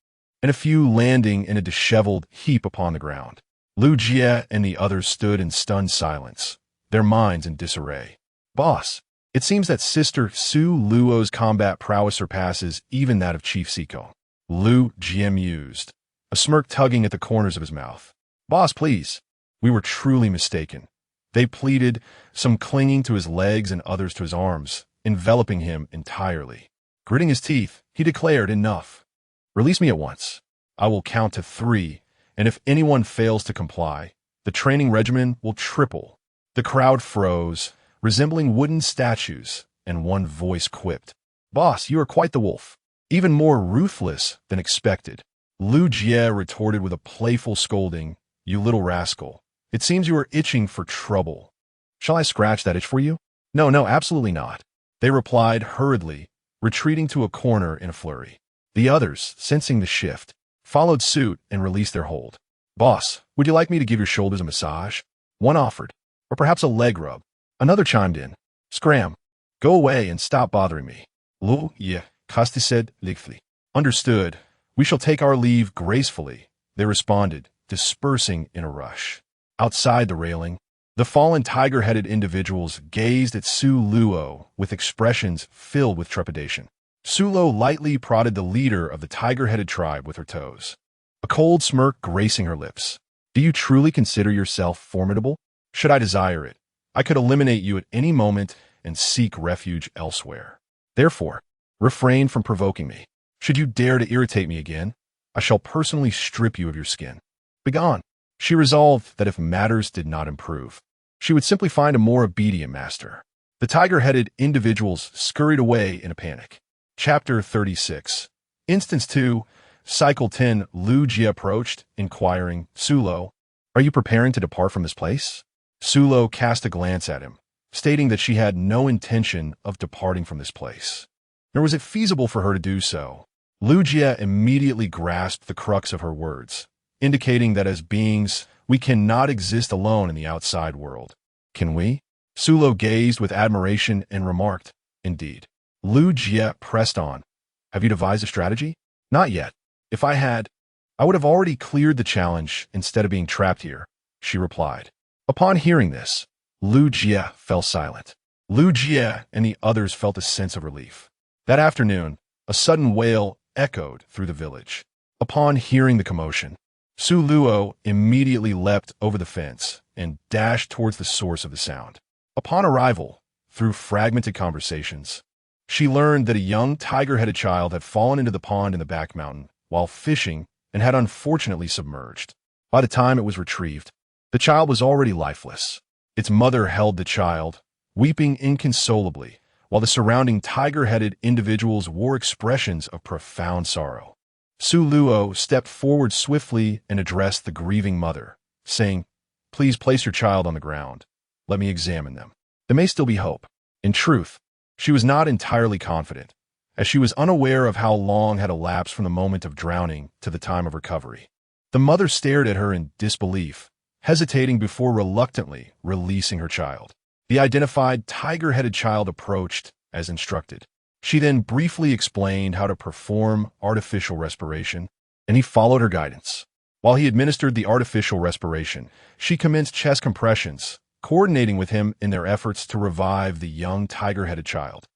and a few landing in a disheveled heap upon the ground. Lu Jie and the others stood in stunned silence, their minds in disarray. Boss, it seems that Sister Su Luo's combat prowess surpasses even that of Chief Siko. Lu Jie mused, a smirk tugging at the corners of his mouth. Boss, please. We were truly mistaken. They pleaded, some clinging to his legs and others to his arms, enveloping him entirely. Gritting his teeth, he declared, enough. Release me at once. I will count to 3, and if anyone fails to comply, the training regimen will triple. The crowd froze, resembling wooden statues, and one voice quipped. Boss, you are quite the wolf. Even more ruthless than expected. Lu Jie retorted with a playful scolding, You little rascal. It seems you are itching for trouble. Shall I scratch that itch for you? No, absolutely not. They replied hurriedly, retreating to a corner in a flurry. The others, sensing the shift, followed suit and released their hold. Boss, would you like me to give your shoulders a massage? One offered. Or perhaps a leg rub. Another chimed in. Scram. Go away and stop bothering me. Lu Ye, Kasti said lickly. Understood. We shall take our leave gracefully, they responded, dispersing in a rush. Outside the railing, the fallen tiger-headed individuals gazed at Su Luo with expressions filled with trepidation. Su Luo lightly prodded the leader of the tiger-headed tribe with her toes, a cold smirk gracing her lips. Do you truly consider yourself formidable? Should I desire it, I could eliminate you at any moment and seek refuge elsewhere. Therefore, refrain from provoking me. Should you dare to irritate me again, I shall personally strip you of your skin. Begone. She resolved that if matters did not improve, she would simply find a more obedient master. The tiger-headed individuals scurried away in a panic. Chapter 36. Instance 2. Cycle 10. Lu Jie approached, inquiring, Sulo, are you preparing to depart from this place? Sulo cast a glance at him, stating that she had no intention of departing from this place. Nor was it feasible for her to do so. Lu Jie immediately grasped the crux of her words, indicating that as beings, we cannot exist alone in the outside world. Can we? Sulo gazed with admiration and remarked, Indeed. Lu Jie pressed on. Have you devised a strategy? Not yet. If I had, I would have already cleared the challenge instead of being trapped here, she replied. Upon hearing this, Lu Jie fell silent. Lu Jie and the others felt a sense of relief. That afternoon, a sudden wail echoed through the village. Upon hearing the commotion, Su Luo immediately leapt over the fence and dashed towards the source of the sound. Upon arrival, through fragmented conversations, she learned that a young tiger-headed child had fallen into the pond in the back mountain while fishing and had unfortunately submerged. By the time it was retrieved, the child was already lifeless. Its mother held the child, weeping inconsolably, while the surrounding tiger-headed individuals wore expressions of profound sorrow. Su Luo stepped forward swiftly and addressed the grieving mother, saying, "Please place your child on the ground. Let me examine them. There may still be hope." In truth, she was not entirely confident, as she was unaware of how long had elapsed from the moment of drowning to the time of recovery. The mother stared at her in disbelief, hesitating before reluctantly releasing her child. The identified tiger-headed child approached as instructed. She then briefly explained how to perform artificial respiration, and he followed her guidance. While he administered the artificial respiration, she commenced chest compressions, coordinating with him in their efforts to revive the young tiger-headed child.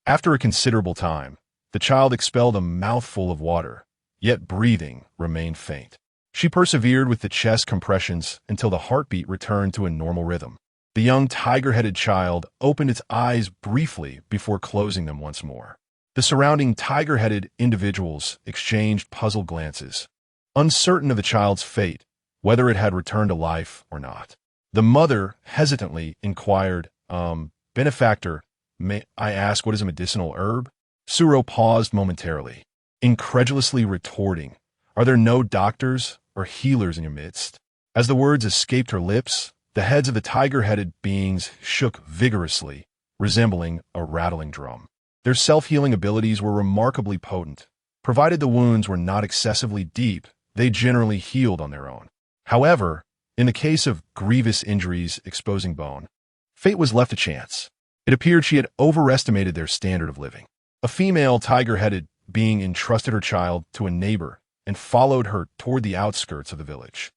After a considerable time, the child expelled a mouthful of water, yet breathing remained faint. She persevered with the chest compressions until the heartbeat returned to a normal rhythm. The young tiger-headed child opened its eyes briefly before closing them once more. The surrounding tiger-headed individuals exchanged puzzled glances, uncertain of the child's fate, whether it had returned to life or not. The mother hesitantly inquired, "Benefactor, may I ask what is a medicinal herb?" Suro paused momentarily, incredulously retorting, "Are there no doctors or healers in your midst?" As the words escaped her lips, the heads of the tiger-headed beings shook vigorously, resembling a rattling drum. Their self-healing abilities were remarkably potent. Provided the wounds were not excessively deep, they generally healed on their own. However, in the case of grievous injuries exposing bone, fate was left to chance. It appeared she had overestimated their standard of living. A female tiger-headed being entrusted her child to a neighbor and followed her toward the outskirts of the village.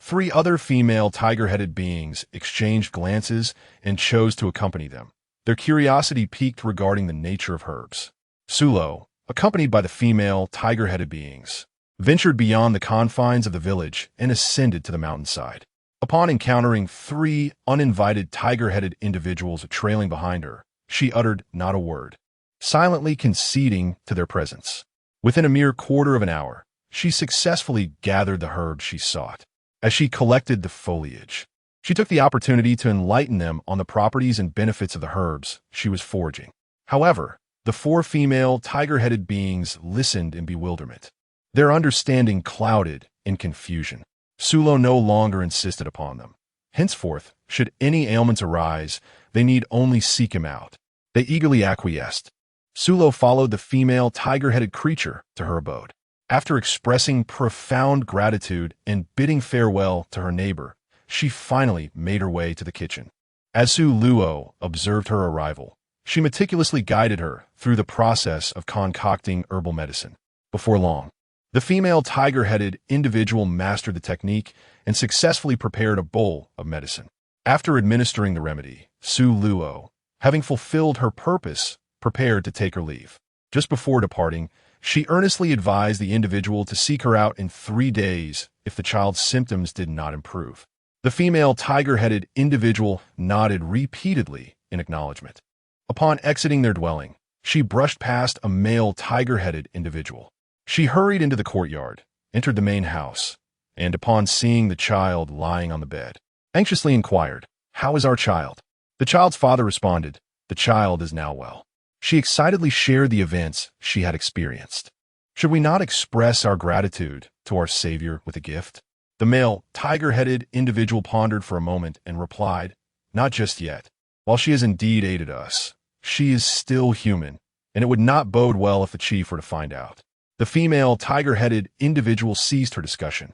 3 other female tiger-headed beings exchanged glances and chose to accompany them. Their curiosity piqued regarding the nature of herbs. Sulo, accompanied by the female tiger-headed beings, ventured beyond the confines of the village and ascended to the mountainside. Upon encountering 3 uninvited tiger-headed individuals trailing behind her, she uttered not a word, silently conceding to their presence. Within a mere quarter of an hour, she successfully gathered the herbs she sought. As she collected the foliage, she took the opportunity to enlighten them on the properties and benefits of the herbs she was foraging. However, the 4 female tiger-headed beings listened in bewilderment, their understanding clouded in confusion. Sulo no longer insisted upon them. Henceforth, should any ailments arise, they need only seek him out. They eagerly acquiesced. Sulo followed the female tiger-headed creature to her abode. After expressing profound gratitude and bidding farewell to her neighbor, she finally made her way to the kitchen. As Su Luo observed her arrival, she meticulously guided her through the process of concocting herbal medicine. Before long, the female tiger-headed individual mastered the technique and successfully prepared a bowl of medicine. After administering the remedy, Su Luo, having fulfilled her purpose, prepared to take her leave. Just before departing, she earnestly advised the individual to seek her out in 3 days if the child's symptoms did not improve. The female tiger-headed individual nodded repeatedly in acknowledgement. Upon exiting their dwelling, she brushed past a male tiger-headed individual. She hurried into the courtyard, entered the main house, and upon seeing the child lying on the bed, anxiously inquired, "How is our child?" The child's father responded, "The child is now well." She excitedly shared the events she had experienced. Should we not express our gratitude to our Savior with a gift? The male, tiger-headed individual pondered for a moment and replied, "Not just yet. While she has indeed aided us, she is still human, and it would not bode well if the chief were to find out." The female, tiger-headed individual ceased her discussion,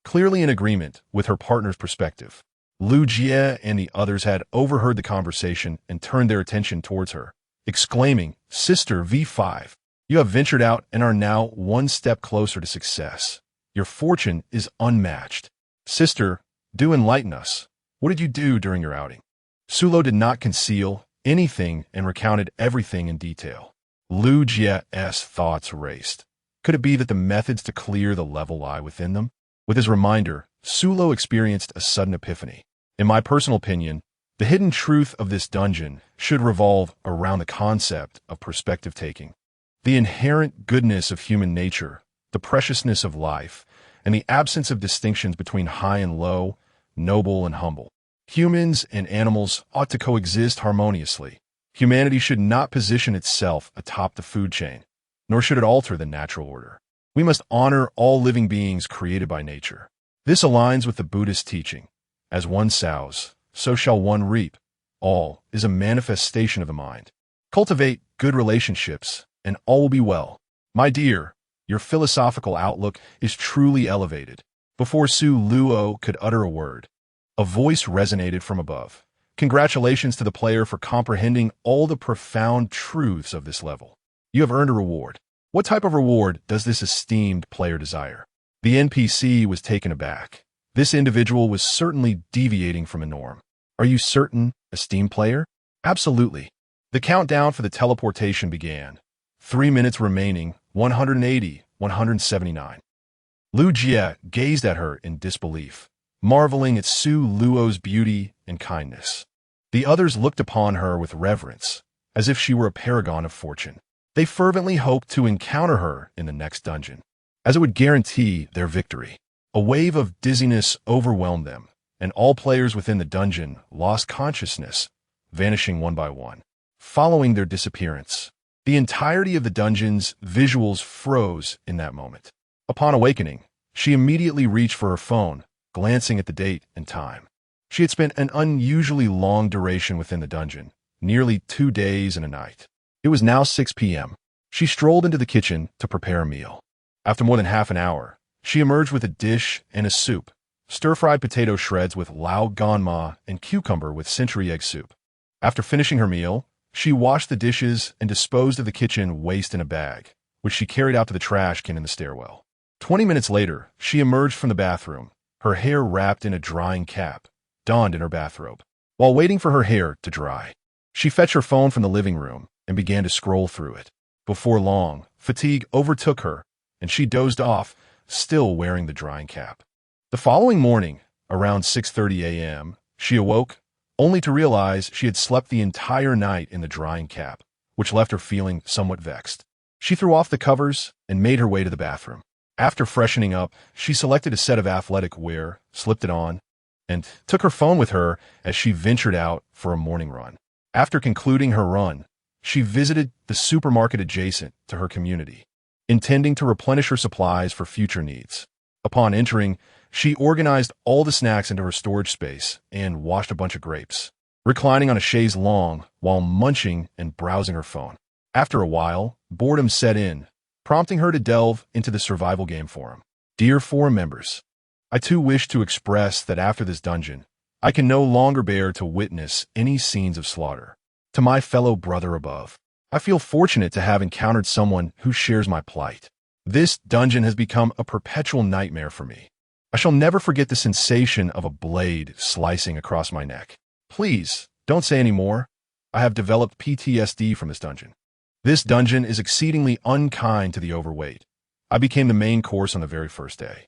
clearly in agreement with her partner's perspective. Lu Jie and the others had overheard the conversation and turned their attention towards her, exclaiming, "Sister V5, you have ventured out and are now 1 step closer to success. Your fortune is unmatched. Sister, do enlighten us. What did you do during your outing?" Sulo did not conceal anything and recounted everything in detail. Lu Jie's thoughts raced. Could it be that the methods to clear the level lie within them? With his reminder, Sulo experienced a sudden epiphany. In my personal opinion, the hidden truth of this dungeon should revolve around the concept of perspective taking. The inherent goodness of human nature, the preciousness of life, and the absence of distinctions between high and low, noble and humble. Humans and animals ought to coexist harmoniously. Humanity should not position itself atop the food chain, nor should it alter the natural order. We must honor all living beings created by nature. This aligns with the Buddhist teaching. As one sows, so shall one reap. All is a manifestation of the mind. Cultivate good relationships, and all will be well. My dear, your philosophical outlook is truly elevated. Before Su Luo could utter a word, a voice resonated from above. Congratulations to the player for comprehending all the profound truths of this level. You have earned a reward. What type of reward does this esteemed player desire? The NPC was taken aback. This individual was certainly deviating from a norm. Are you certain, esteemed player? Absolutely. The countdown for the teleportation began. 3 minutes remaining, 180, 179. Lu Jie gazed at her in disbelief, marveling at Su Luo's beauty and kindness. The others looked upon her with reverence, as if she were a paragon of fortune. They fervently hoped to encounter her in the next dungeon, as it would guarantee their victory. A wave of dizziness overwhelmed them, and all players within the dungeon lost consciousness, vanishing one by one. Following their disappearance, the entirety of the dungeon's visuals froze in that moment. Upon awakening, she immediately reached for her phone, glancing at the date and time. She had spent an unusually long duration within the dungeon, nearly 2 days and a night. It was now 6 p.m. She strolled into the kitchen to prepare a meal. After more than half an hour, she emerged with a dish and a soup, stir-fried potato shreds with lao ganma and cucumber with century egg soup. After finishing her meal, she washed the dishes and disposed of the kitchen waste in a bag, which she carried out to the trash can in the stairwell. 20 minutes later, she emerged from the bathroom, her hair wrapped in a drying cap, donned in her bathrobe. While waiting for her hair to dry, she fetched her phone from the living room and began to scroll through it. Before long, fatigue overtook her, and she dozed off, still wearing the drying cap. The following morning, around 6:30 a.m., she awoke, only to realize she had slept the entire night in the drying cap, which left her feeling somewhat vexed. She threw off the covers and made her way to the bathroom. After freshening up, she selected a set of athletic wear, slipped it on, and took her phone with her as she ventured out for a morning run. After concluding her run, she visited the supermarket adjacent to her community, intending to replenish her supplies for future needs. Upon entering, she organized all the snacks into her storage space and washed a bunch of grapes, reclining on a chaise longue while munching and browsing her phone. After a while, boredom set in, prompting her to delve into the survival game forum. Dear forum members, I too wish to express that after this dungeon, I can no longer bear to witness any scenes of slaughter. To my fellow brother above, I feel fortunate to have encountered someone who shares my plight. This dungeon has become a perpetual nightmare for me. I shall never forget the sensation of a blade slicing across my neck. Please, don't say any more. I have developed PTSD from this dungeon. This dungeon is exceedingly unkind to the overweight. I became the main course on the very first day.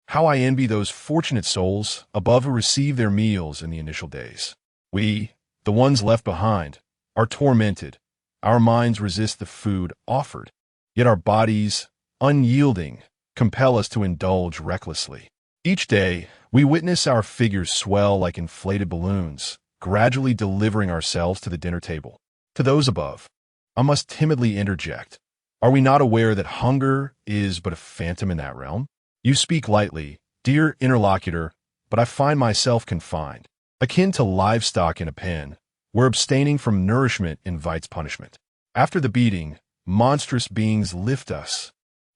How I envy those fortunate souls above who receive their meals in the initial days. We, the ones left behind, are tormented. Our minds resist the food offered, yet our bodies, unyielding, compel us to indulge recklessly. Each day, we witness our figures swell like inflated balloons, gradually delivering ourselves to the dinner table. To those above, I must timidly interject. Are we not aware that hunger is but a phantom in that realm? You speak lightly, dear interlocutor, but I find myself confined, akin to livestock in a pen, where abstaining from nourishment invites punishment. After the beating, monstrous beings lift us,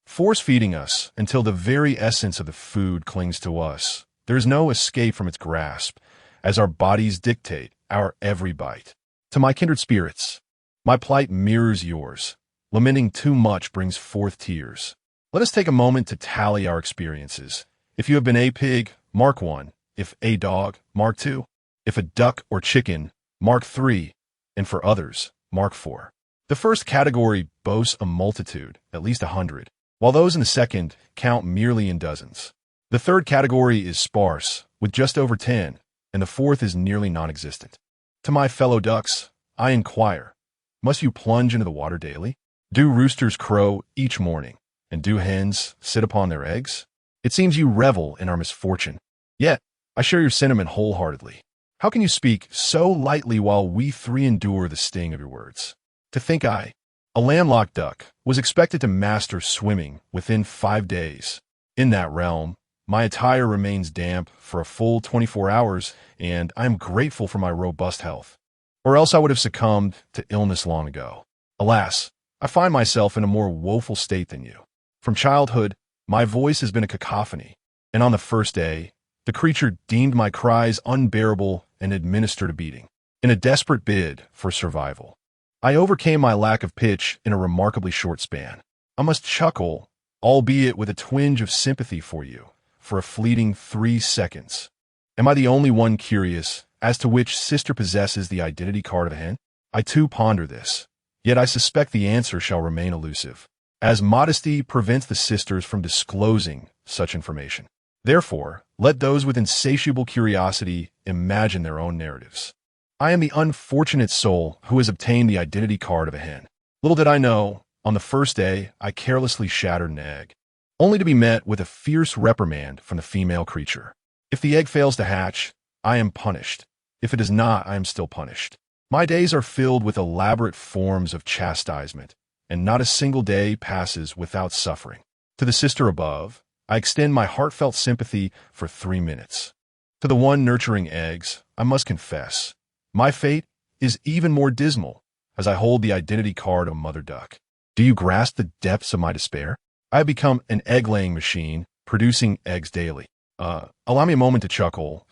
force-feeding us until the very essence of the food clings to us. There is no escape from its grasp, as our bodies dictate our every bite. To my kindred spirits, my plight mirrors yours. Lamenting too much brings forth tears. Let us take a moment to tally our experiences. If you have been a pig, mark 1. If a dog, mark 2. If a duck or chicken, mark 3. And for others, mark 4. The first category boasts a multitude, at least 100, while those in the second count merely in dozens. The third category is sparse, with just over 10, and the fourth is nearly non-existent. To my fellow ducks, I inquire, must you plunge into the water daily? Do roosters crow each morning? And do hens sit upon their eggs? It seems you revel in our misfortune. Yet, I share your sentiment wholeheartedly. How can you speak so lightly while we three endure the sting of your words? To think I, a landlocked duck, was expected to master swimming within 5 days. In that realm, my attire remains damp for a full 24 hours, and I am grateful for my robust health. Or else I would have succumbed to illness long ago. Alas, I find myself in a more woeful state than you. From childhood, my voice has been a cacophony, and on the first day, the creature deemed my cries unbearable and administered a beating. In a desperate bid for survival, I overcame my lack of pitch in a remarkably short span. I must chuckle, albeit with a twinge of sympathy for you, for a fleeting 3 seconds. Am I the only one curious as to which sister possesses the identity card of a hen? I too ponder this, yet I suspect the answer shall remain elusive, as modesty prevents the sisters from disclosing such information. Therefore, let those with insatiable curiosity imagine their own narratives. I am the unfortunate soul who has obtained the identity card of a hen. Little did I know, on the first day, I carelessly shattered an egg, only to be met with a fierce reprimand from the female creature. If the egg fails to hatch, I am punished. If it does not, I am still punished. My days are filled with elaborate forms of chastisement, and not a single day passes without suffering. To the sister above, I extend my heartfelt sympathy for 3 minutes. To the one nurturing eggs, I must confess, my fate is even more dismal as I hold the identity card of Mother Duck. Do you grasp the depths of my despair? I have become an egg-laying machine, producing eggs daily. Allow me a moment to chuckle.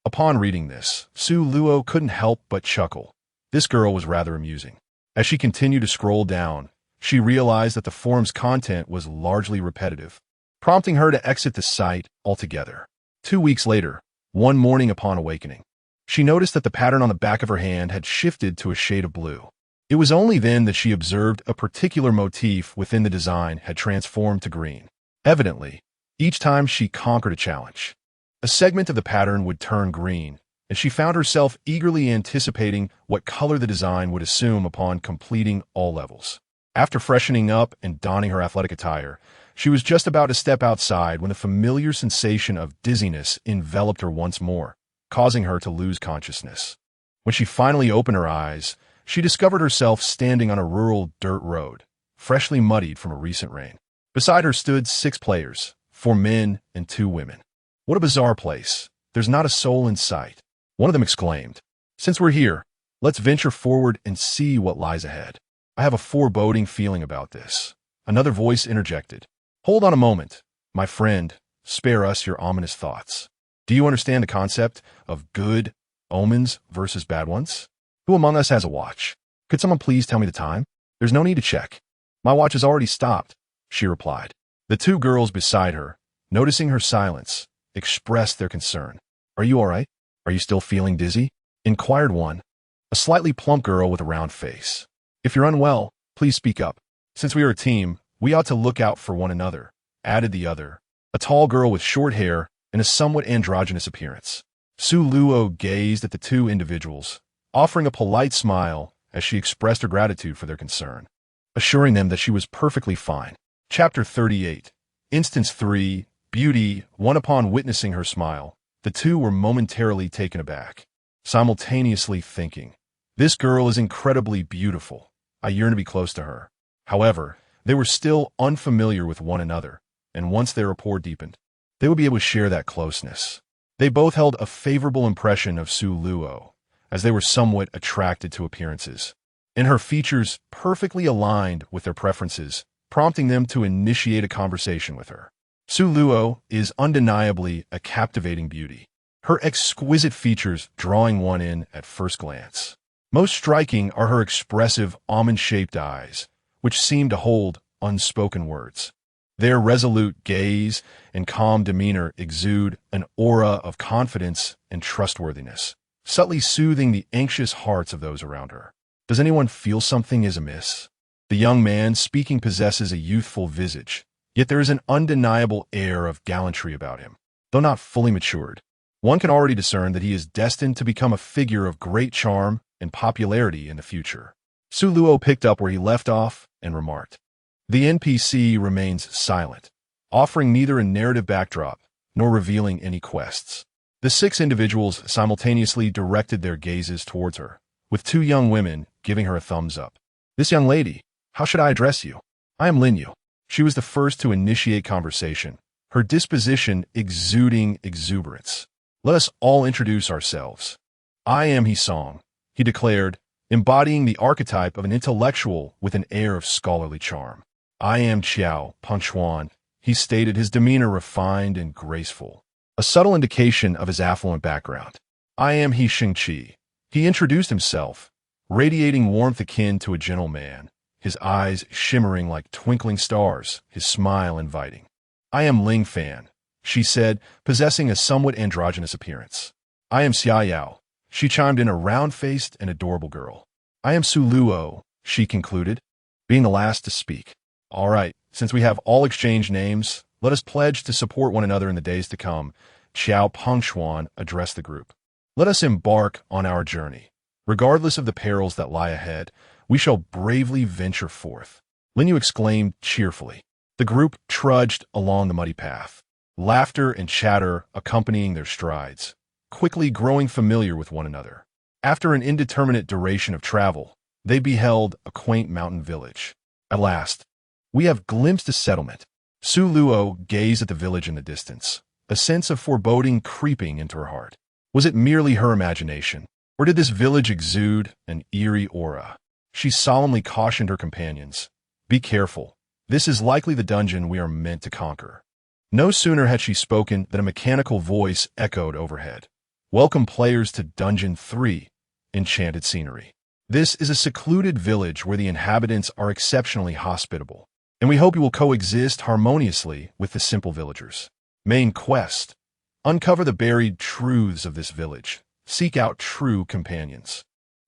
Upon reading this, Su Luo couldn't help but chuckle. This girl was rather amusing. As she continued to scroll down, she realized that the forum's content was largely repetitive, prompting her to exit the site altogether. 2 weeks later, one morning upon awakening, she noticed that the pattern on the back of her hand had shifted to a shade of blue. It was only then that she observed a particular motif within the design had transformed to green. Evidently, each time she conquered a challenge, a segment of the pattern would turn green, and she found herself eagerly anticipating what color the design would assume upon completing all levels. After freshening up and donning her athletic attire, she was just about to step outside when a familiar sensation of dizziness enveloped her once more, causing her to lose consciousness. When she finally opened her eyes, she discovered herself standing on a rural dirt road, freshly muddied from a recent rain. Beside her stood 6 players, 4 men and 2 women. What a bizarre place. There's not a soul in sight. One of them exclaimed, "Since we're here, let's venture forward and see what lies ahead." I have a foreboding feeling about this. Another voice interjected, "Hold on a moment, my friend, spare us your ominous thoughts. Do you understand the concept of good omens versus bad ones? Who among us has a watch? Could someone please tell me the time? There's no need to check. My watch has already stopped," she replied. The 2 girls beside her, noticing her silence, expressed their concern. "Are you all right? Are you still feeling dizzy?" inquired one, a slightly plump girl with a round face. "If you're unwell, please speak up. Since we are a team, we ought to look out for one another," added the other, a tall girl with short hair and a somewhat androgynous appearance. Su Luo gazed at the 2 individuals, offering a polite smile as she expressed her gratitude for their concern, assuring them that she was perfectly fine. Chapter 38. Instance 3. Beauty. 1. Upon witnessing her smile, the 2 were momentarily taken aback, simultaneously thinking, "This girl is incredibly beautiful. I yearn to be close to her." However, they were still unfamiliar with one another, and once their rapport deepened, they would be able to share that closeness. They both held a favorable impression of Su Luo, as they were somewhat attracted to appearances, and her features perfectly aligned with their preferences, prompting them to initiate a conversation with her. Su Luo is undeniably a captivating beauty, her exquisite features drawing one in at first glance. Most striking are her expressive almond-shaped eyes, which seem to hold unspoken words. Their resolute gaze and calm demeanor exude an aura of confidence and trustworthiness, subtly soothing the anxious hearts of those around her. Does anyone feel something is amiss? The young man speaking possesses a youthful visage, yet there is an undeniable air of gallantry about him. Though not fully matured, one can already discern that he is destined to become a figure of great charm and popularity in the future. Su Luo picked up where he left off and remarked, "The NPC remains silent, offering neither a narrative backdrop nor revealing any quests. The 6 individuals simultaneously directed their gazes towards her, with 2 young women giving her a thumbs up. "This young lady, how should I address you?" "I am Linyu." She was the first to initiate conversation, her disposition exuding exuberance. "Let us all introduce ourselves. I am Hisong," he declared, embodying the archetype of an intellectual with an air of scholarly charm. "I am Qiao Pengchuan," he stated, his demeanor refined and graceful, a subtle indication of his affluent background. "I am He Xingqi." He introduced himself, radiating warmth akin to a gentle man, his eyes shimmering like twinkling stars, his smile inviting. "I am Ling Fan," she said, possessing a somewhat androgynous appearance. "I am Xia Yao," she chimed in, a round-faced and adorable girl. "I am Su Luo," she concluded, being the last to speak. "All right, since we have all exchanged names, let us pledge to support one another in the days to come," Qiao Pengchuan addressed the group. "Let us embark on our journey. Regardless of the perils that lie ahead, we shall bravely venture forth," Linyu exclaimed cheerfully. The group trudged along the muddy path, laughter and chatter accompanying their strides, quickly growing familiar with one another. After an indeterminate duration of travel, they beheld a quaint mountain village. At last, "We have glimpsed a settlement." Su Luo gazed at the village in the distance, a sense of foreboding creeping into her heart. Was it merely her imagination, or did this village exude an eerie aura? She solemnly cautioned her companions, "Be careful. This is likely the dungeon we are meant to conquer." No sooner had she spoken than a mechanical voice echoed overhead. "Welcome players to Dungeon 3, Enchanted Scenery. This is a secluded village where the inhabitants are exceptionally hospitable, and we hope you will coexist harmoniously with the simple villagers. Main quest: uncover the buried truths of this village. Seek out true companions.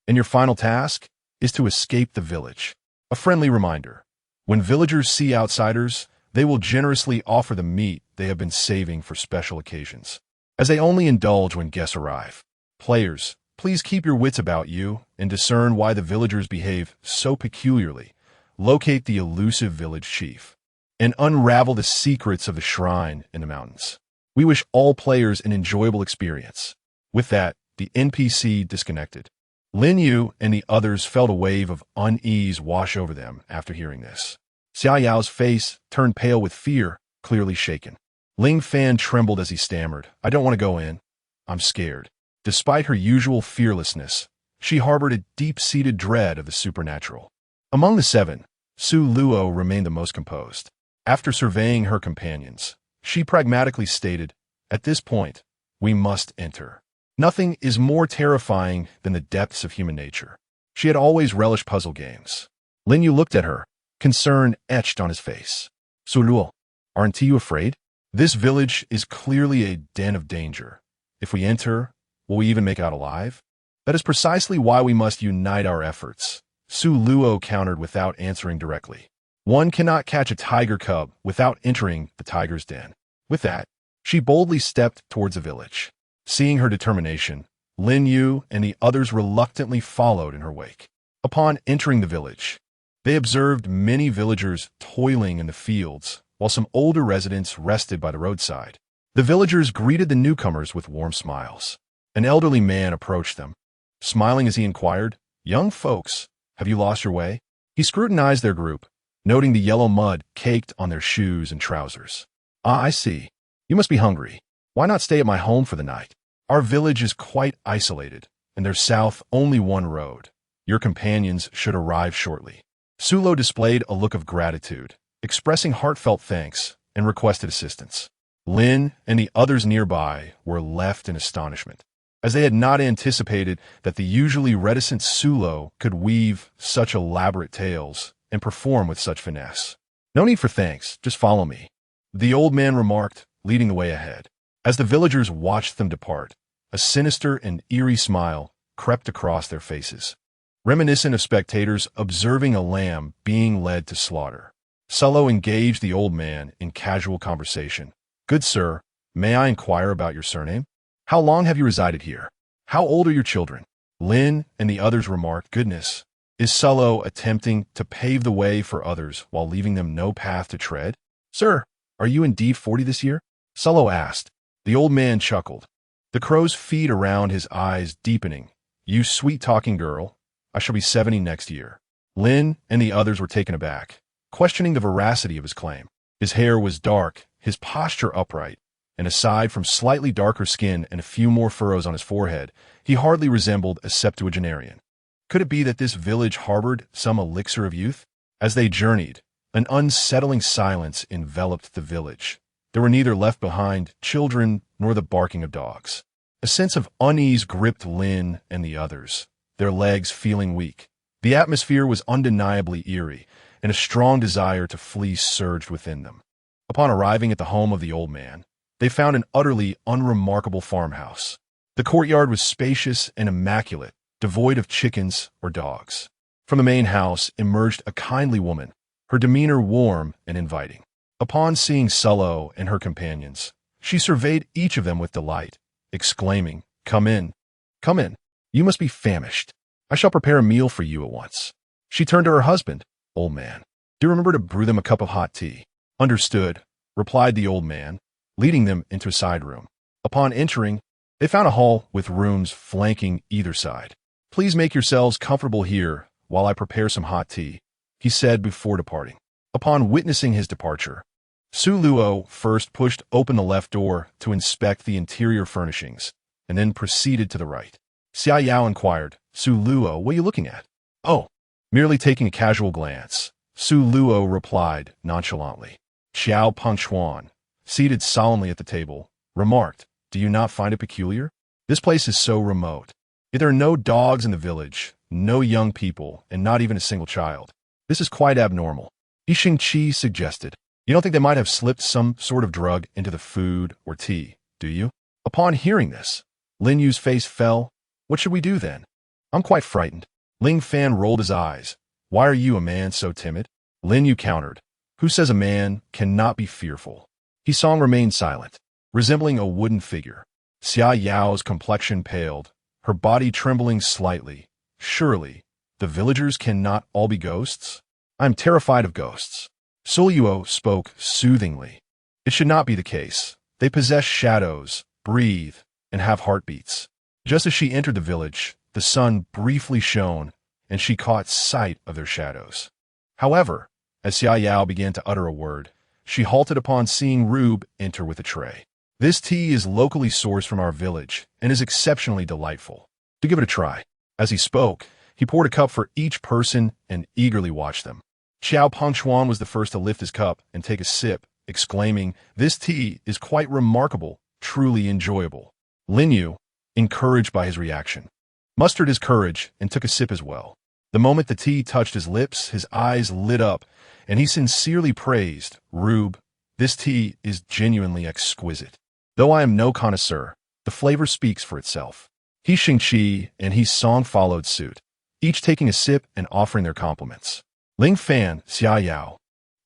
And your final task is to escape the village." A friendly reminder: when villagers see outsiders, they will generously offer the meat they have been saving for special occasions, as they only indulge when guests arrive. Players, please keep your wits about you and discern why the villagers behave so peculiarly. Locate the elusive village chief and unravel the secrets of the shrine in the mountains. We wish all players an enjoyable experience. With that, the NPC disconnected. Lin Yu and the others felt a wave of unease wash over them after hearing this. Xia Yao's face turned pale with fear, clearly shaken. Ling Fan trembled as he stammered, "I don't want to go in. I'm scared." Despite her usual fearlessness, she harbored a deep-seated dread of the supernatural. Among the 7, Su Luo remained the most composed. After surveying her companions, she pragmatically stated, "At this point, we must enter. Nothing is more terrifying than the depths of human nature." She had always relished puzzle games. Lin Yu looked at her, concern etched on his face. "Su Luo, aren't you afraid? This village is clearly a den of danger. If we enter, will we even make it out alive?" "That is precisely why we must unite our efforts," Su Luo countered without answering directly. "One cannot catch a tiger cub without entering the tiger's den." With that, she boldly stepped towards the village. Seeing her determination, Lin Yu and the others reluctantly followed in her wake. Upon entering the village, they observed many villagers toiling in the fields, while some older residents rested by the roadside. The villagers greeted the newcomers with warm smiles. An elderly man approached them, smiling as he inquired, "Young folks, have you lost your way?" He scrutinized their group, noting the yellow mud caked on their shoes and trousers. "Ah, I see. You must be hungry. Why not stay at my home for the night? Our village is quite isolated, and there's south only one road. Your companions should arrive shortly." Sulo displayed a look of gratitude, expressing heartfelt thanks, and requested assistance. Lin and the others nearby were left in astonishment, as they had not anticipated that the usually reticent Sulo could weave such elaborate tales and perform with such finesse. "No need for thanks, just follow me," the old man remarked, leading the way ahead. As the villagers watched them depart, a sinister and eerie smile crept across their faces, reminiscent of spectators observing a lamb being led to slaughter. Sulo engaged the old man in casual conversation. "Good sir, may I inquire about your surname? How long have you resided here? How old are your children?" Lin and the others remarked, "Goodness, is Sulo attempting to pave the way for others while leaving them no path to tread?" "Sir, Are you indeed 40 this year? Solo asked. The old man chuckled, the crow's feet around his eyes deepening. You sweet-talking girl, I shall be 70 next year. Lin and the others were taken aback, questioning the veracity of his claim. His hair was dark, his posture upright, and aside from slightly darker skin and a few more furrows on his forehead, he hardly resembled a septuagenarian. Could it be that this village harbored some elixir of youth? As they journeyed, an unsettling silence enveloped the village. There were neither left behind children nor the barking of dogs. A sense of unease gripped Lin and the others, their legs feeling weak. The atmosphere was undeniably eerie, and a strong desire to flee surged within them. Upon arriving at the home of the old man, they found an utterly unremarkable farmhouse. The courtyard was spacious and immaculate, devoid of chickens or dogs. From the main house emerged a kindly woman, her demeanor warm and inviting. Upon seeing Solo and her companions, she surveyed each of them with delight, exclaiming, "Come in, come in. You must be famished. I shall prepare a meal for you at once." She turned to her husband. "Old man, do remember to brew them a cup of hot tea." "Understood," replied the old man, leading them into a side room. Upon entering, they found a hall with rooms flanking either side. "Please make yourselves comfortable here while I prepare some hot tea," he said before departing. Upon witnessing his departure, Su Luo first pushed open the left door to inspect the interior furnishings, and then proceeded to the right. Xia Yao inquired, "Su Luo, what are you looking at?" "Oh, merely taking a casual glance," Su Luo replied nonchalantly. Xiao Pengchuan, seated solemnly at the table, remarked, "Do you not find it peculiar? This place is so remote. Yet there are no dogs in the village, no young people, and not even a single child. This is quite abnormal." Yixing Qi suggested, "You don't think they might have slipped some sort of drug into the food or tea, do you?" Upon hearing this, Lin Yu's face fell. "What should we do then? I'm quite frightened." Ling Fan rolled his eyes. "Why are you, a man, so timid?" Lin Yu countered, "Who says a man cannot be fearful?" Song remained silent, resembling a wooden figure. Xia Yao's complexion paled, her body trembling slightly. "Surely, the villagers cannot all be ghosts? I am terrified of ghosts." Suluo spoke soothingly. "It should not be the case. They possess shadows, breathe, and have heartbeats." Just as she entered the village, the sun briefly shone, and she caught sight of their shadows. However, as Xia Yao began to utter a word, she halted upon seeing Rube enter with a tray. "This tea is locally sourced from our village and is exceptionally delightful. To give it a try." As he spoke, he poured a cup for each person and eagerly watched them. Xiao Pengchuan was the first to lift his cup and take a sip, exclaiming, "This tea is quite remarkable, truly enjoyable." Lin Yu, encouraged by his reaction, mustered his courage and took a sip as well. The moment the tea touched his lips, his eyes lit up, and he sincerely praised, "Rube, this tea is genuinely exquisite. Though I am no connoisseur, the flavor speaks for itself." Yixing Qi and Song followed suit, each taking a sip and offering their compliments. Ling Fan, Xia Yao,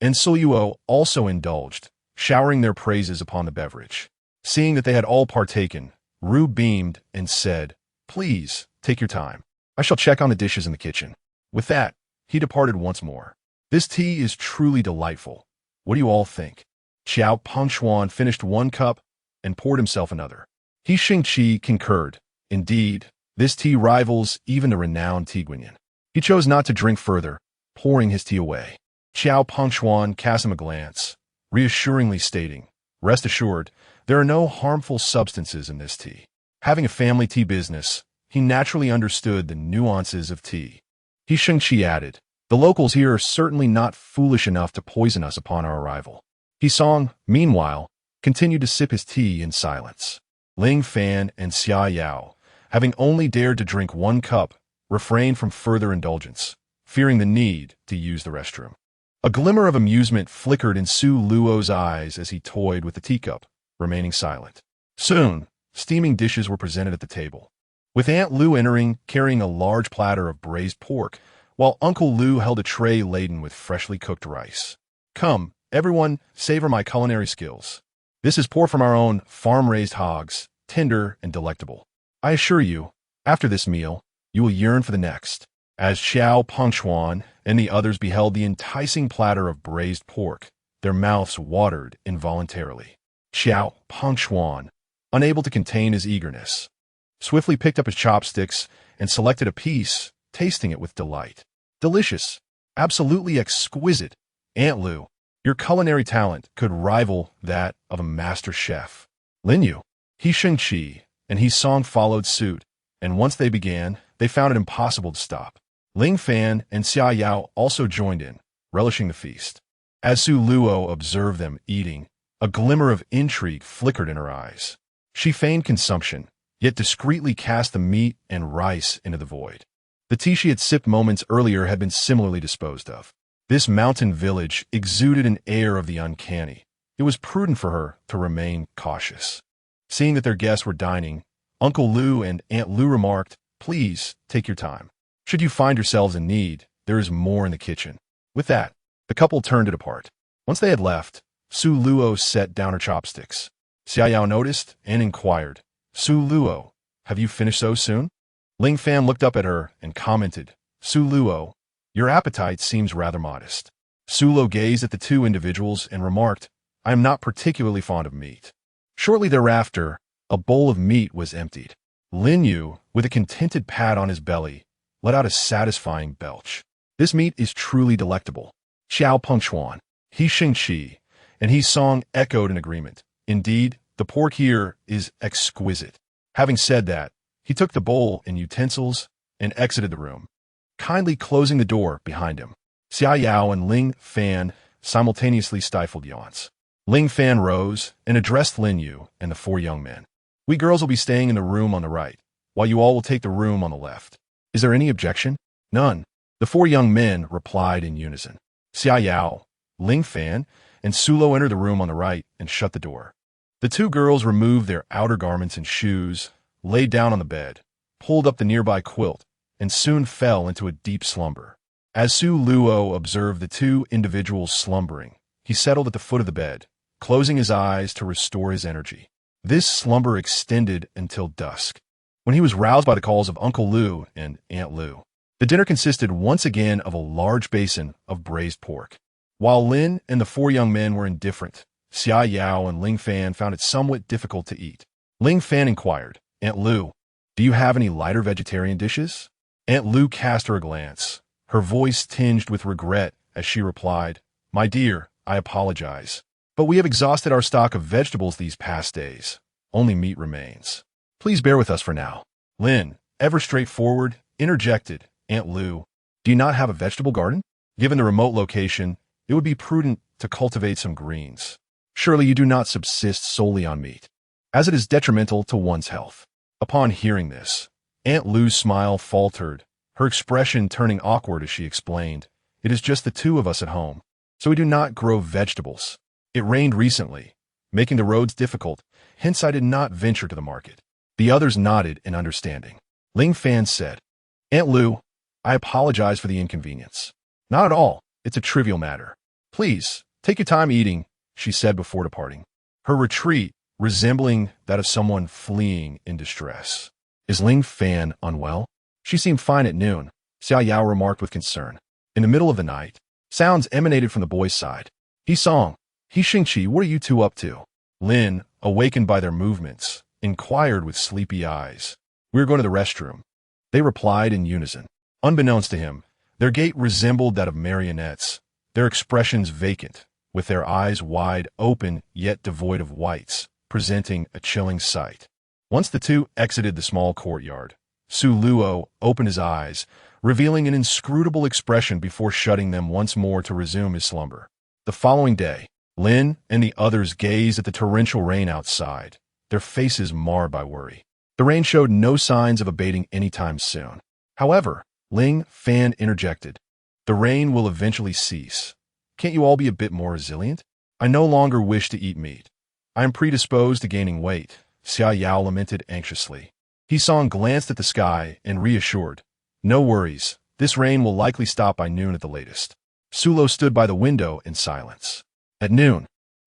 and Suluo also indulged, showering their praises upon the beverage. Seeing that they had all partaken, Rube beamed and said, "Please, take your time. I shall check on the dishes in the kitchen." With that, he departed once more. "This tea is truly delightful. What do you all think?" Xiao Pengchuan finished one cup and poured himself another. Yixing Qi concurred. "Indeed, this tea rivals even the renowned Tiguanyin." He chose not to drink further, pouring his tea away. Xiao Pengchuan cast him a glance, reassuringly stating, "Rest assured, there are no harmful substances in this tea." Having a family tea business, he naturally understood the nuances of tea. Yixing Qi added, "The locals here are certainly not foolish enough to poison us upon our arrival." Song, meanwhile, continued to sip his tea in silence. Ling Fan and Xia Yao, having only dared to drink one cup, refrained from further indulgence, fearing the need to use the restroom. A glimmer of amusement flickered in Su Luo's eyes as he toyed with the teacup, remaining silent. Soon, steaming dishes were presented at the table, with Aunt Lu entering carrying a large platter of braised pork, while Uncle Lu held a tray laden with freshly cooked rice. "Come, everyone, savor my culinary skills. This is pork from our own farm-raised hogs, tender and delectable. I assure you, after this meal, you will yearn for the next." As Xiao Pengchuan and the others beheld the enticing platter of braised pork, their mouths watered involuntarily. Xiao Pengchuan, unable to contain his eagerness, swiftly picked up his chopsticks and selected a piece, tasting it with delight. Delicious. Absolutely exquisite. Aunt Lu, your culinary talent could rival that of a master chef. Lin Yu, He Shengqi, and He Song followed suit, and once they began, they found it impossible to stop. Ling Fan and Xia Yao also joined in, relishing the feast. As Su Luo observed them eating, a glimmer of intrigue flickered in her eyes. She feigned consumption, yet discreetly cast the meat and rice into the void. The tea she had sipped moments earlier had been similarly disposed of. This mountain village exuded an air of the uncanny. It was prudent for her to remain cautious. Seeing that their guests were dining, Uncle Lu and Aunt Lu remarked, "Please, take your time. Should you find yourselves in need, there is more in the kitchen." With that, the couple turned to depart. Once they had left, Su Luo set down her chopsticks. Xia Yao noticed and inquired, "Su Luo, have you finished so soon?" Ling Fan looked up at her and commented, "Su Luo, your appetite seems rather modest." Su Luo gazed at the two individuals and remarked, "I am not particularly fond of meat." Shortly thereafter, a bowl of meat was emptied. Lin Yu, with a contented pat on his belly, let out a satisfying belch. "This meat is truly delectable." Xiao Pengchuan, He Shengqi, and He Song echoed in agreement. "Indeed, the pork here is exquisite." Having said that, he took the bowl and utensils and exited the room, kindly closing the door behind him. Xia Yao and Ling Fan simultaneously stifled yawns. Ling Fan rose and addressed Lin Yu and the four young men. "We girls will be staying in the room on the right, while you all will take the room on the left. Is there any objection?" "None," the four young men replied in unison. Xia Yao, Ling Fan, and Su Luo entered the room on the right and shut the door. The two girls removed their outer garments and shoes, laid down on the bed, pulled up the nearby quilt, and soon fell into a deep slumber. As Su Luo observed the two individuals slumbering, he settled at the foot of the bed, closing his eyes to restore his energy. This slumber extended until dusk, when he was roused by the calls of Uncle Lu and Aunt Lu. The dinner consisted once again of a large basin of braised pork. While Lin and the four young men were indifferent, Xia Yao and Ling Fan found it somewhat difficult to eat. Ling Fan inquired, "Aunt Lu, do you have any lighter vegetarian dishes?" Aunt Lu cast her a glance, her voice tinged with regret as she replied, "My dear, I apologize, but we have exhausted our stock of vegetables these past days. Only meat remains. Please bear with us for now." Lin, ever straightforward, interjected, "Aunt Lu, do you not have a vegetable garden? Given the remote location, it would be prudent to cultivate some greens. Surely you do not subsist solely on meat, as it is detrimental to one's health." Upon hearing this, Aunt Lu's smile faltered, her expression turning awkward as she explained, "It is just the two of us at home, so we do not grow vegetables. It rained recently, making the roads difficult, hence I did not venture to the market." The others nodded in understanding. Ling Fan said, "Aunt Lu, I apologize for the inconvenience." "Not at all. It's a trivial matter. Please, take your time eating," she said before departing, her retreat resembling that of someone fleeing in distress. "Is Ling Fan unwell? She seemed fine at noon," Xia Yao remarked with concern. In the middle of the night, sounds emanated from the boys' side. "He Song, He Shengqi, what are you two up to?" Lin, awakened by their movements, inquired with sleepy eyes. "We are going to the restroom," they replied in unison. Unbeknownst to him, their gait resembled that of marionettes, their expressions vacant, with their eyes wide open yet devoid of whites, presenting a chilling sight. Once the two exited the small courtyard, Su Luo opened his eyes, revealing an inscrutable expression before shutting them once more to resume his slumber. The following day, Lin and the others gazed at the torrential rain outside, their faces marred by worry. The rain showed no signs of abating anytime soon. However, Ling Fan interjected, "The rain will eventually cease. Can't you all be a bit more resilient? I no longer wish to eat meat. I am predisposed to gaining weight," Xia Yao lamented anxiously. He Song glanced at the sky and reassured, "No worries, this rain will likely stop by noon at the latest." Su Luo stood by the window in silence. At noon,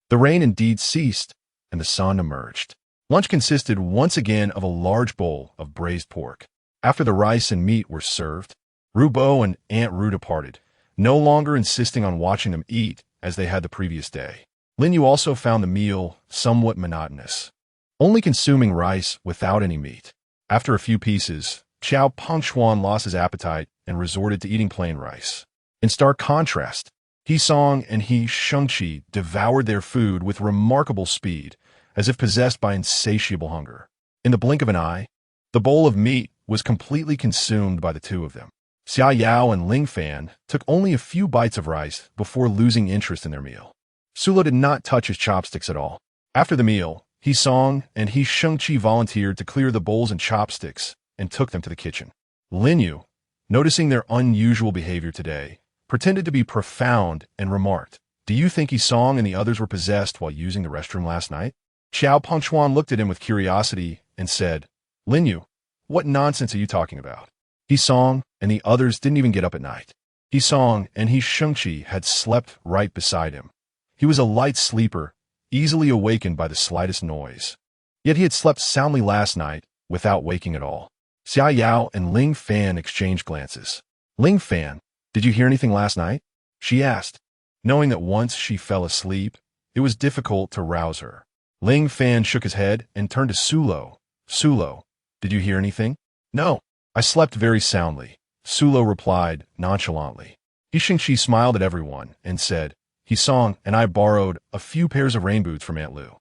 the rain indeed ceased, and the sun emerged. Lunch consisted once again of a large bowl of braised pork. After the rice and meat were served, Rubo and Aunt Ru departed, no longer insisting on watching them eat, as they had the previous day. Lin Yu also found the meal somewhat monotonous, only consuming rice without any meat. After a few pieces, Qiao Pengchuan lost his appetite and resorted to eating plain rice. In stark contrast, He Song and He Shengqi devoured their food with remarkable speed, as if possessed by insatiable hunger. In the blink of an eye, the bowl of meat was completely consumed by the two of them. Xia Yao and Ling Fan took only a few bites of rice before losing interest in their meal. Sulo did not touch his chopsticks at all. After the meal, He Song and He Shengqi volunteered to clear the bowls and chopsticks and took them to the kitchen. Lin Yu, noticing their unusual behavior today, pretended to be profound and remarked, "Do you think He Song and the others were possessed while using the restroom last night?" Qiao Pengchuan looked at him with curiosity and said, "Lin Yu, what nonsense are you talking about? He Song and the others didn't even get up at night." He Song and He Shengqi had slept right beside him. He was a light sleeper, easily awakened by the slightest noise. Yet he had slept soundly last night without waking at all. Xia Yao and Ling Fan exchanged glances. "Ling Fan, did you hear anything last night?" she asked, knowing that once she fell asleep, it was difficult to rouse her. Ling Fan shook his head and turned to Sulo. "Sulo, did you hear anything?" "No, I slept very soundly," Sulo replied nonchalantly. He Shengqi smiled at everyone and said, "He Song and I borrowed a few pairs of rain boots from Aunt Lu.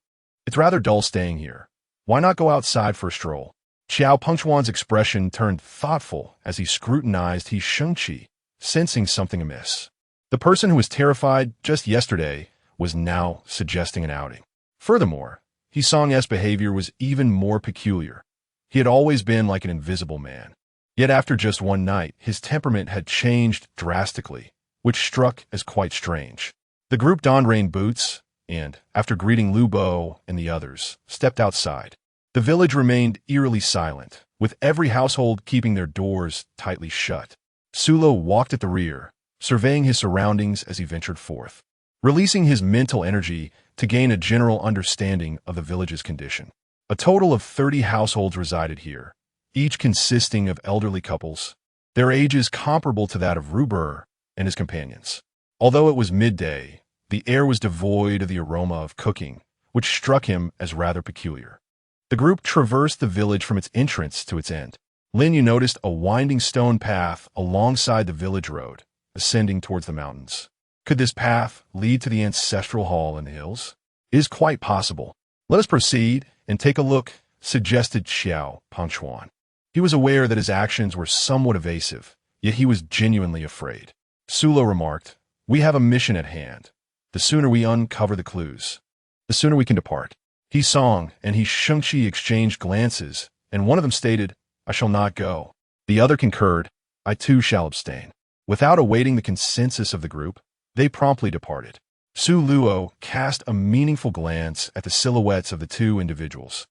It's rather dull staying here. Why not go outside for a stroll?" Qiao Pengchuan's expression turned thoughtful as he scrutinized He Shengqi, sensing something amiss. The person who was terrified just yesterday was now suggesting an outing. Furthermore, He Song's behavior was even more peculiar. He had always been like an invisible man. Yet after just one night, his temperament had changed drastically, which struck as quite strange. The group donned rain boots and, after greeting Lu Bo and the others, stepped outside. The village remained eerily silent, with every household keeping their doors tightly shut. Sulo walked at the rear, surveying his surroundings as he ventured forth, releasing his mental energy to gain a general understanding of the village's condition. A total of 30 households resided here, each consisting of elderly couples, their ages comparable to that of Ruber and his companions. Although it was midday, the air was devoid of the aroma of cooking, which struck him as rather peculiar. The group traversed the village from its entrance to its end. Lin Yu noticed a winding stone path alongside the village road, ascending towards the mountains. Could this path lead to the ancestral hall in the hills? It is quite possible. "Let us proceed and take a look," suggested Qiao Pengchuan. He was aware that his actions were somewhat evasive, yet he was genuinely afraid. Sulo remarked, "We have a mission at hand. The sooner we uncover the clues, the sooner we can depart." He Song and He Shengqi exchanged glances, and one of them stated, "I shall not go." The other concurred, "I too shall abstain." Without awaiting the consensus of the group, they promptly departed. Su Luo cast a meaningful glance at the silhouettes of the two individuals,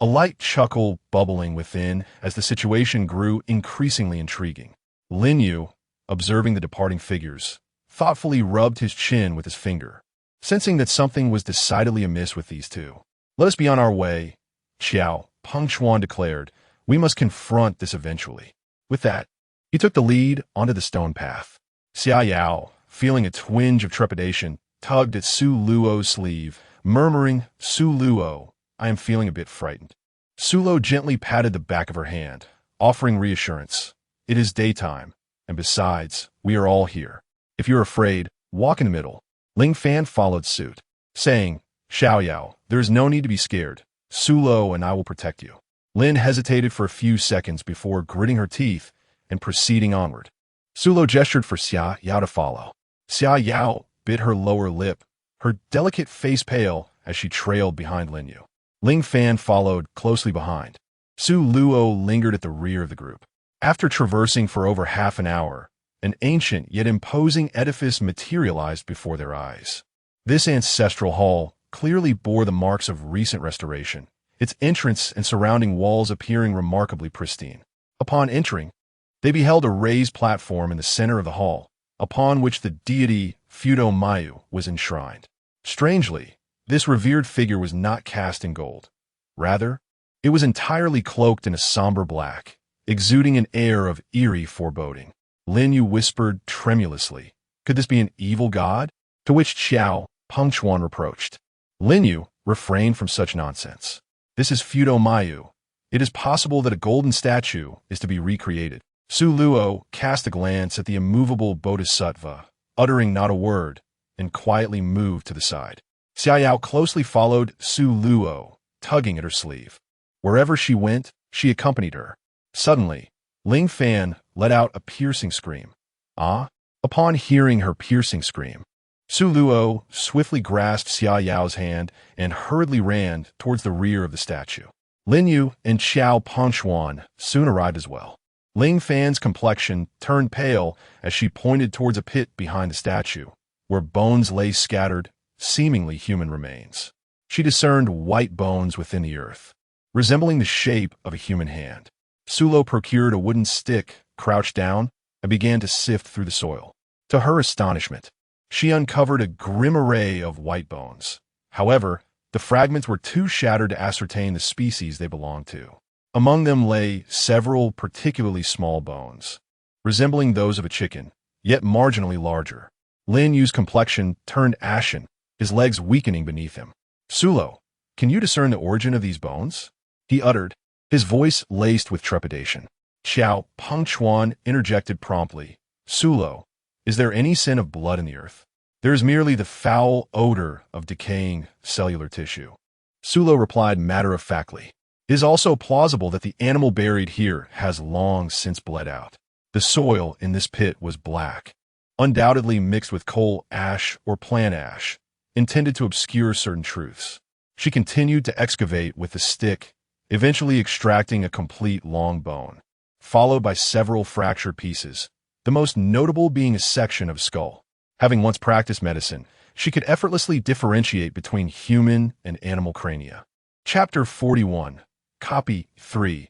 a light chuckle bubbling within as the situation grew increasingly intriguing. Lin Yu, observing the departing figures, thoughtfully rubbed his chin with his finger, sensing that something was decidedly amiss with these two. "Let us be on our way," Qiao Pengchuan declared. "We must confront this eventually." With that, he took the lead onto the stone path. Xia Yao, feeling a twinge of trepidation, tugged at Su Luo's sleeve, murmuring, "Su Luo, I am feeling a bit frightened." Sulo gently patted the back of her hand, offering reassurance. "It is daytime, and besides, we are all here. If you're afraid, walk in the middle." Ling Fan followed suit, saying, "Xiao Yao, there is no need to be scared. Sulo and I will protect you." Lin hesitated for a few seconds before gritting her teeth and proceeding onward. Sulo gestured for Xia Yao to follow. Xia Yao bit her lower lip, her delicate face pale as she trailed behind Lin Yu. Ling Fan followed closely behind. Su Luo lingered at the rear of the group. After traversing for over half an hour, an ancient yet imposing edifice materialized before their eyes. This ancestral hall clearly bore the marks of recent restoration, its entrance and surrounding walls appearing remarkably pristine. Upon entering, they beheld a raised platform in the center of the hall, upon which the deity Fudo Mayu was enshrined. Strangely, this revered figure was not cast in gold. Rather, it was entirely cloaked in a somber black, exuding an air of eerie foreboding. Lin Yu whispered tremulously, "Could this be an evil god?" To which Xiao Pengchuan reproached. Lin Yu, refrain from such nonsense. This is Fudo Mayu. It is possible that a golden statue is to be recreated. Su Luo cast a glance at the immovable bodhisattva, uttering not a word, and quietly moved to the side. Xia Yao closely followed Su Luo, tugging at her sleeve. Wherever she went, she accompanied her. Suddenly, Ling Fan let out a piercing scream. Ah! Upon hearing her piercing scream, Su Luo swiftly grasped Xia Yao's hand and hurriedly ran towards the rear of the statue. Lin Yu and Xiao Pengchuan soon arrived as well. Ling Fan's complexion turned pale as she pointed towards a pit behind the statue, where bones lay scattered, seemingly human remains. She discerned white bones within the earth, resembling the shape of a human hand. Su Luo procured a wooden stick, crouched down, and began to sift through the soil. To her astonishment, she uncovered a grim array of white bones. However, the fragments were too shattered to ascertain the species they belonged to. Among them lay several particularly small bones, resembling those of a chicken, yet marginally larger. Lin Yu's complexion turned ashen, his legs weakening beneath him. Su Luo, can you discern the origin of these bones? He uttered, his voice laced with trepidation. Xiao Pengchuan interjected promptly. Su Luo, is there any scent of blood in the earth? There is merely the foul odor of decaying cellular tissue. Su Luo replied matter-of-factly. It is also plausible that the animal buried here has long since bled out. The soil in this pit was black, undoubtedly mixed with coal ash or plant ash, intended to obscure certain truths. She continued to excavate with the stick, eventually extracting a complete long bone, followed by several fractured pieces, the most notable being a section of skull. Having once practiced medicine, she could effortlessly differentiate between human and animal crania. Chapter 41. Copy 3.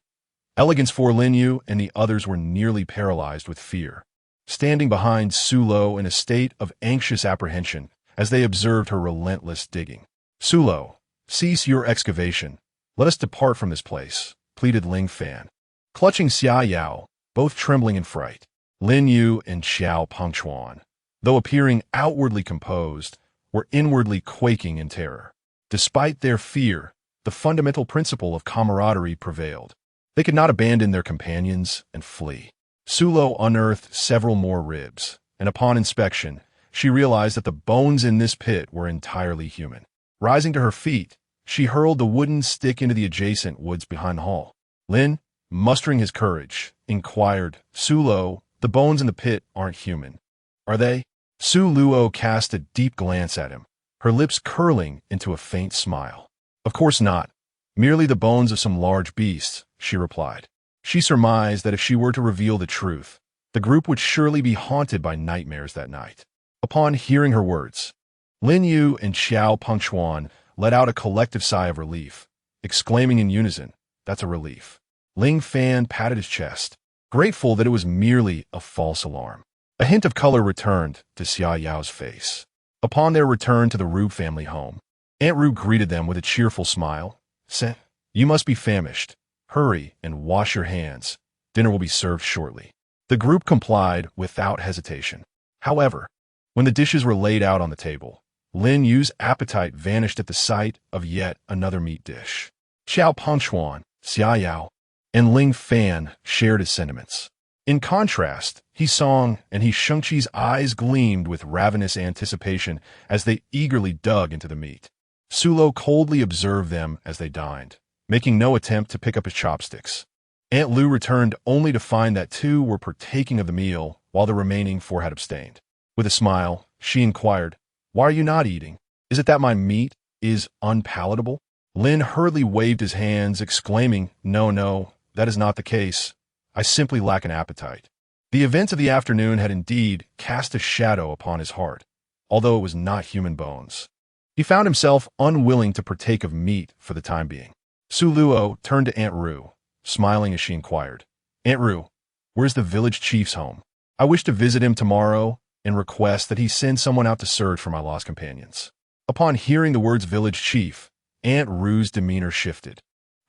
Elegance for Lin Yu and the others were nearly paralyzed with fear, standing behind Su Luo in a state of anxious apprehension as they observed her relentless digging. Su Luo, cease your excavation. Let us depart from this place, pleaded Ling Fan. Clutching Xia Yao, both trembling in fright, Lin Yu and Xiao Pengchuan, though appearing outwardly composed, were inwardly quaking in terror. Despite their fear, the fundamental principle of camaraderie prevailed. They could not abandon their companions and flee. Su Luo unearthed several more ribs, and upon inspection, she realized that the bones in this pit were entirely human. Rising to her feet, she hurled the wooden stick into the adjacent woods behind the hall. Lin, mustering his courage, inquired, Su Luo, the bones in the pit aren't human, are they? Su Luo cast a deep glance at him, her lips curling into a faint smile. Of course not. Merely the bones of some large beasts, she replied. She surmised that if she were to reveal the truth, the group would surely be haunted by nightmares that night. Upon hearing her words, Lin Yu and Xiao Pengchuan let out a collective sigh of relief, exclaiming in unison, that's a relief. Ling Fan patted his chest, grateful that it was merely a false alarm. A hint of color returned to Xia Yao's face. Upon their return to the Ru family home, Aunt Ru greeted them with a cheerful smile. Said, you must be famished. Hurry and wash your hands. Dinner will be served shortly. The group complied without hesitation. However, when the dishes were laid out on the table, Lin Yu's appetite vanished at the sight of yet another meat dish. Xiao Pengchuan, Xia Yao, and Ling Fan shared his sentiments. In contrast, He Song and He Shengqi's eyes gleamed with ravenous anticipation as they eagerly dug into the meat. Su Luo coldly observed them as they dined, making no attempt to pick up his chopsticks. Aunt Lu returned only to find that two were partaking of the meal while the remaining four had abstained. With a smile, she inquired, why are you not eating? Is it that my meat is unpalatable? Lin hurriedly waved his hands, exclaiming, no, that is not the case. I simply lack an appetite. The events of the afternoon had indeed cast a shadow upon his heart, although it was not human bones. He found himself unwilling to partake of meat for the time being. Su Luo turned to Aunt Ru, smiling as she inquired, Aunt Ru, where's the village chief's home? I wish to visit him tomorrow and request that he send someone out to search for my lost companions. Upon hearing the words village chief, Aunt Ru's demeanor shifted.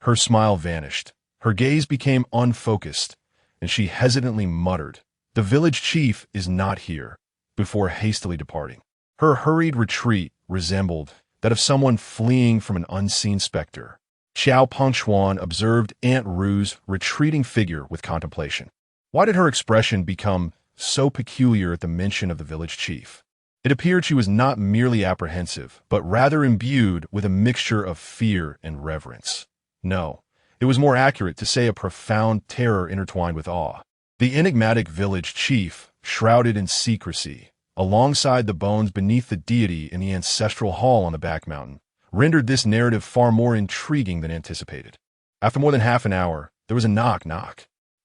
Her smile vanished. Her gaze became unfocused, and she hesitantly muttered, the village chief is not here, before hastily departing. Her hurried retreat resembled that of someone fleeing from an unseen specter. Xiao Pengchuan observed Aunt Ru's retreating figure with contemplation. Why did her expression become so peculiar at the mention of the village chief? It appeared she was not merely apprehensive, but rather imbued with a mixture of fear and reverence. No, it was more accurate to say a profound terror intertwined with awe. The enigmatic village chief, shrouded in secrecy, alongside the bones beneath the deity in the ancestral hall on the back mountain, rendered this narrative far more intriguing than anticipated. After more than half an hour, there was a knock.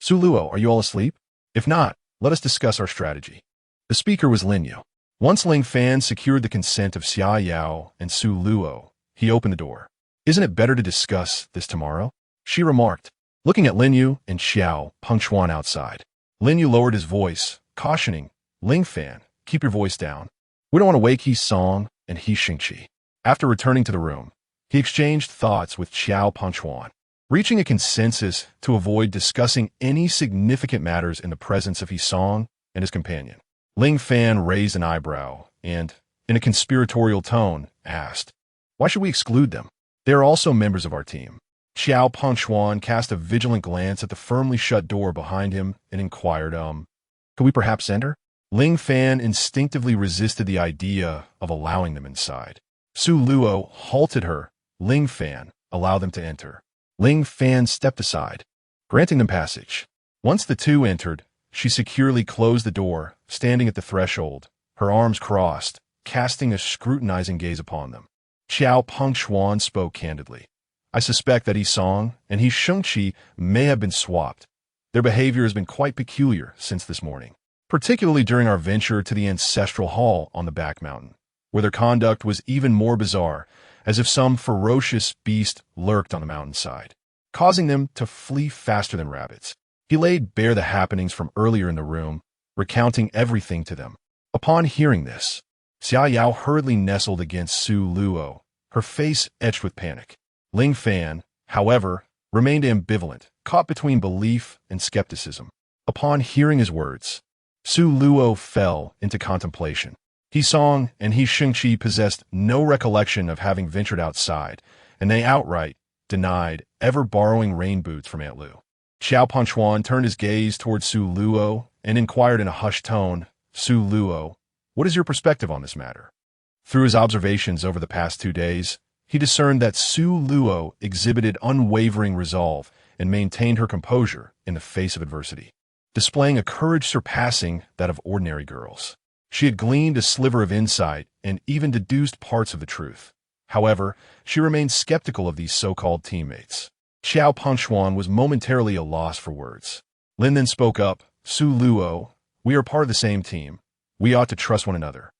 "Su Luo, are you all asleep? If not, let us discuss our strategy." The speaker was Lin Yu. Once Ling Fan secured the consent of Xia Yao and Su Luo, he opened the door. "Isn't it better to discuss this tomorrow?" she remarked, looking at Lin Yu and Xiao Pengchuan outside. Lin Yu lowered his voice, cautioning, "Ling Fan, keep your voice down. We don't want to wake He Song and He Xingqi." After returning to the room, he exchanged thoughts with Xiao Pengchuan, reaching a consensus to avoid discussing any significant matters in the presence of He Song and his companion. Ling Fan raised an eyebrow and, in a conspiratorial tone, asked, "Why should we exclude them? They are also members of our team." Xiao Pengchuan cast a vigilant glance at the firmly shut door behind him and inquired, "Could we perhaps enter?" Ling Fan instinctively resisted the idea of allowing them inside. Su Luo halted her. "Ling Fan, allow them to enter." Ling Fan stepped aside, granting them passage. Once the two entered, she securely closed the door, standing at the threshold, her arms crossed, casting a scrutinizing gaze upon them. Xiao Pengchuan spoke candidly. "I suspect that He Song and He Xingqi may have been swapped. Their behavior has been quite peculiar since this morning, particularly during our venture to the ancestral hall on the back mountain, where their conduct was even more bizarre, as if some ferocious beast lurked on the mountainside, causing them to flee faster than rabbits." He laid bare the happenings from earlier in the room, recounting everything to them. Upon hearing this, Xia Yao hurriedly nestled against Su Luo, her face etched with panic. Ling Fan, however, remained ambivalent, caught between belief and skepticism. Upon hearing his words, Su Luo fell into contemplation. He Song and He Xingqi possessed no recollection of having ventured outside, and they outright denied ever borrowing rain boots from Aunt Lu. Xiao Pengchuan turned his gaze toward Su Luo and inquired in a hushed tone, "Su Luo, what is your perspective on this matter?" Through his observations over the past 2 days, he discerned that Su Luo exhibited unwavering resolve and maintained her composure in the face of adversity, displaying a courage surpassing that of ordinary girls. She had gleaned a sliver of insight and even deduced parts of the truth. However, she remained skeptical of these so-called teammates. Xiao Pengchuan was momentarily a loss for words. Lin then spoke up, "Su Luo, we are part of the same team. We ought to trust one another."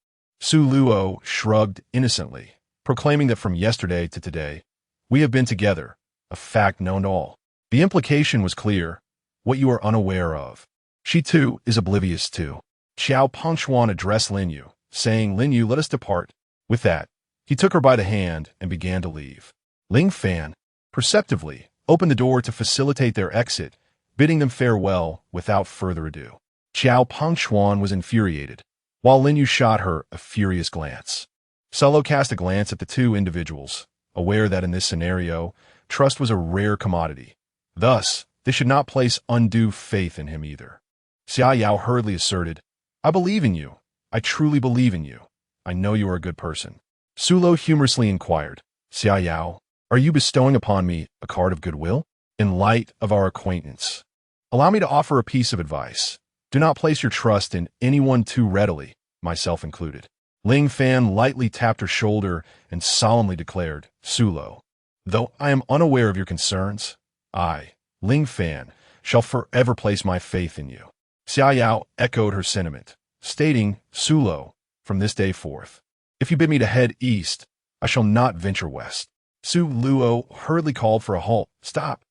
Su Luo shrugged innocently, proclaiming that from yesterday to today, "We have been together, a fact known to all." The implication was clear, what you are unaware of. She too is oblivious to. Xiao Pengchuan addressed Lin Yu, saying, "Lin Yu, let us depart." With that, he took her by the hand and began to leave. Ling Fan, perceptively, opened the door to facilitate their exit, bidding them farewell without further ado. Xiao Pengchuan was infuriated, while Lin Yu shot her a furious glance. Solo cast a glance at the two individuals, aware that in this scenario, trust was a rare commodity. Thus, they should not place undue faith in him either. Xia Yao hurriedly asserted, "I believe in you. I truly believe in you. I know you are a good person." Su Luo humorously inquired, "Xia Yao, are you bestowing upon me a card of goodwill? In light of our acquaintance, allow me to offer a piece of advice. Do not place your trust in anyone too readily, myself included." Ling Fan lightly tapped her shoulder and solemnly declared, "Su Luo, though I am unaware of your concerns, I, Ling Fan, shall forever place my faith in you." Xia Yao echoed her sentiment, stating, "Su Luo, from this day forth, if you bid me to head east, I shall not venture west." Su Luo hurriedly called for a halt. Stop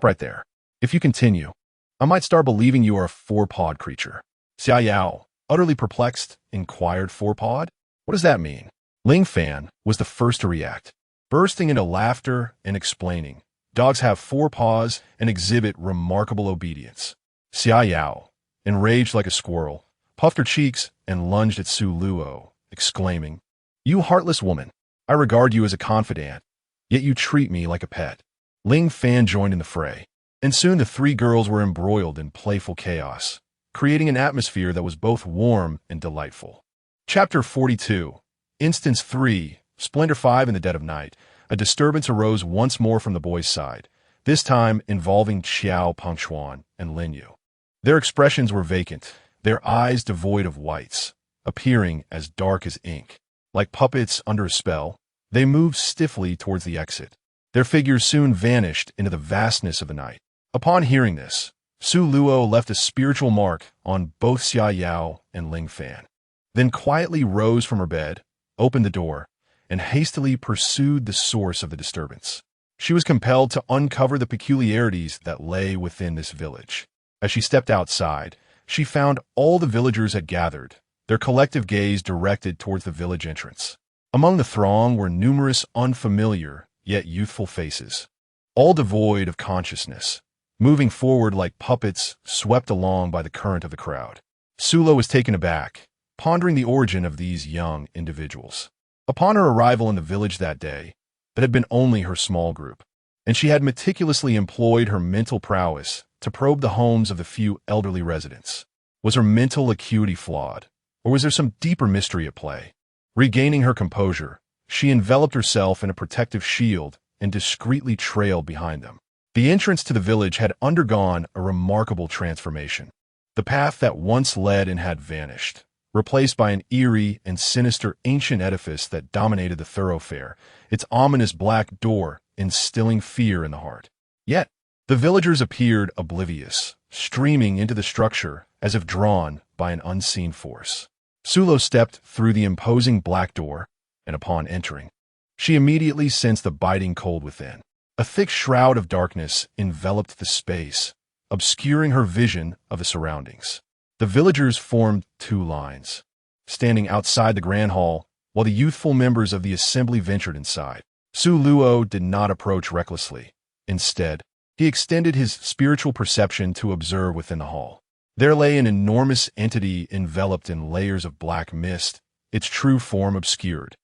right there. If you continue, I might start believing you are a four-pawed creature." Xia Yao, utterly perplexed, inquired, "Four-pawed? What does that mean?" Ling Fan was the first to react, bursting into laughter and explaining, "Dogs have 4 paws and exhibit remarkable obedience." Xia Yao, enraged like a squirrel, puffed her cheeks and lunged at Su Luo exclaiming, "You heartless woman! I regard you as a confidant, yet you treat me like a pet." Ling Fan joined in the fray, and soon the three girls were embroiled in playful chaos, creating an atmosphere that was both warm and delightful. Chapter 42. Instance 3. Splendor 5. In the dead of night, a disturbance arose once more from the boys' side, this time involving Qiao Pengchuan and Lin Yu. Their expressions were vacant, their eyes devoid of whites, appearing as dark as ink. Like puppets under a spell, they moved stiffly towards the exit. Their figures soon vanished into the vastness of the night. Upon hearing this, Su Luo left a spiritual mark on both Xia Yao and Ling Fan, then quietly rose from her bed, opened the door, and hastily pursued the source of the disturbance. She was compelled to uncover the peculiarities that lay within this village. As she stepped outside, she found all the villagers had gathered, their collective gaze directed towards the village entrance. Among the throng were numerous unfamiliar yet youthful faces, all devoid of consciousness, moving forward like puppets swept along by the current of the crowd. Sulo was taken aback, pondering the origin of these young individuals. Upon her arrival in the village that day, that had been only her small group, and she had meticulously employed her mental prowess to probe the homes of the few elderly residents. Was her mental acuity flawed, or was there some deeper mystery at play? Regaining her composure, she enveloped herself in a protective shield and discreetly trailed behind them. The entrance to the village had undergone a remarkable transformation. The path that once led in had vanished, replaced by an eerie and sinister ancient edifice that dominated the thoroughfare, its ominous black door instilling fear in the heart. Yet, the villagers appeared oblivious, streaming into the structure as if drawn by an unseen force. Sulo stepped through the imposing black door, and upon entering, she immediately sensed the biting cold within. A thick shroud of darkness enveloped the space, obscuring her vision of the surroundings. The villagers formed two lines, standing outside the grand hall, while the youthful members of the assembly ventured inside. Su Luo did not approach recklessly. Instead, he extended his spiritual perception to observe within the hall. There lay an enormous entity enveloped in layers of black mist, its true form obscured.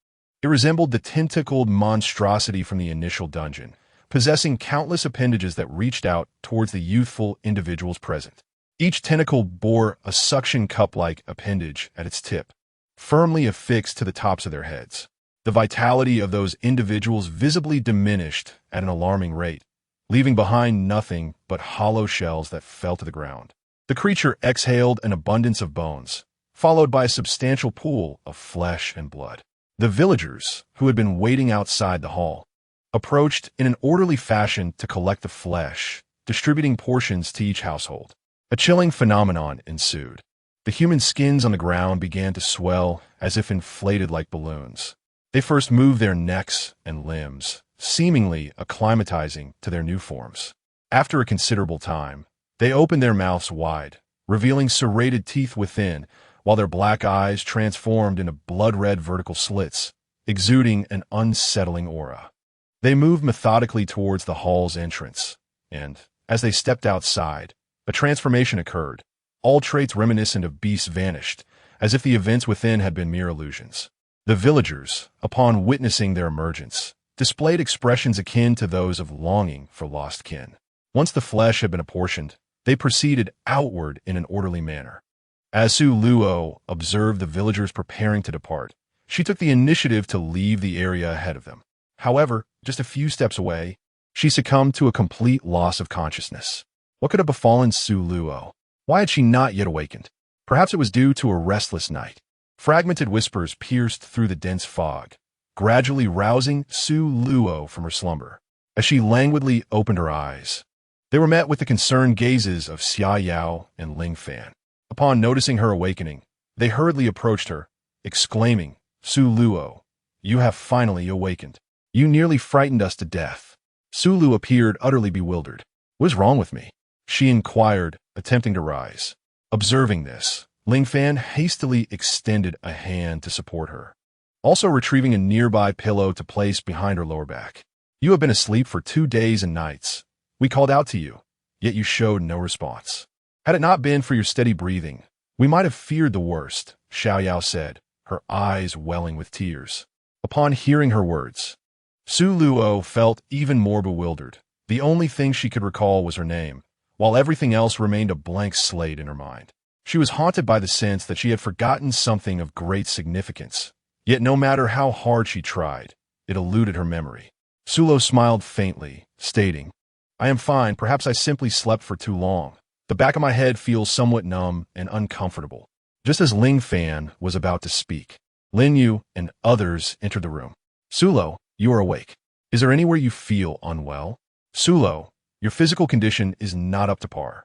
It resembled the tentacled monstrosity from the initial dungeon, possessing countless appendages that reached out towards the youthful individuals present. Each tentacle bore a suction cup-like appendage at its tip, firmly affixed to the tops of their heads. The vitality of those individuals visibly diminished at an alarming rate, leaving behind nothing but hollow shells that fell to the ground. The creature exhaled an abundance of bones, followed by a substantial pool of flesh and blood. The villagers, who had been waiting outside the hall, approached in an orderly fashion to collect the flesh, distributing portions to each household. A chilling phenomenon ensued. The human skins on the ground began to swell as if inflated like balloons. They first moved their necks and limbs, seemingly acclimatizing to their new forms. After a considerable time, they opened their mouths wide, revealing serrated teeth within, while their black eyes transformed into blood-red vertical slits, exuding an unsettling aura. They moved methodically towards the hall's entrance, and, as they stepped outside, a transformation occurred. All traits reminiscent of beasts vanished, as if the events within had been mere illusions. The villagers, upon witnessing their emergence, displayed expressions akin to those of longing for lost kin. Once the flesh had been apportioned, they proceeded outward in an orderly manner. As Su Luo observed the villagers preparing to depart, she took the initiative to leave the area ahead of them. However, just a few steps away, she succumbed to a complete loss of consciousness. What could have befallen Su Luo? Why had she not yet awakened? Perhaps it was due to a restless night. Fragmented whispers pierced through the dense fog, gradually rousing Su Luo from her slumber. As she languidly opened her eyes, they were met with the concerned gazes of Xia Yao and Ling Fan. Upon noticing her awakening, they hurriedly approached her, exclaiming, "Su Luo, you have finally awakened. You nearly frightened us to death." Su Lu appeared utterly bewildered. "What is wrong with me?" she inquired, attempting to rise. Observing this, Ling Fan hastily extended a hand to support her, also retrieving a nearby pillow to place behind her lower back. "You have been asleep for 2 days and nights. We called out to you, yet you showed no response. Had it not been for your steady breathing, we might have feared the worst," Xiao Yao said, her eyes welling with tears. Upon hearing her words, Su Luo felt even more bewildered. The only thing she could recall was her name, while everything else remained a blank slate in her mind. She was haunted by the sense that she had forgotten something of great significance. Yet no matter how hard she tried, it eluded her memory. Su Luo smiled faintly, stating, "I am fine, perhaps I simply slept for too long. The back of my head feels somewhat numb and uncomfortable." Just as Ling Fan was about to speak, Lin Yu and others entered the room. "Su Luo, you are awake. Is there anywhere you feel unwell?" "Su Luo, your physical condition is not up to par.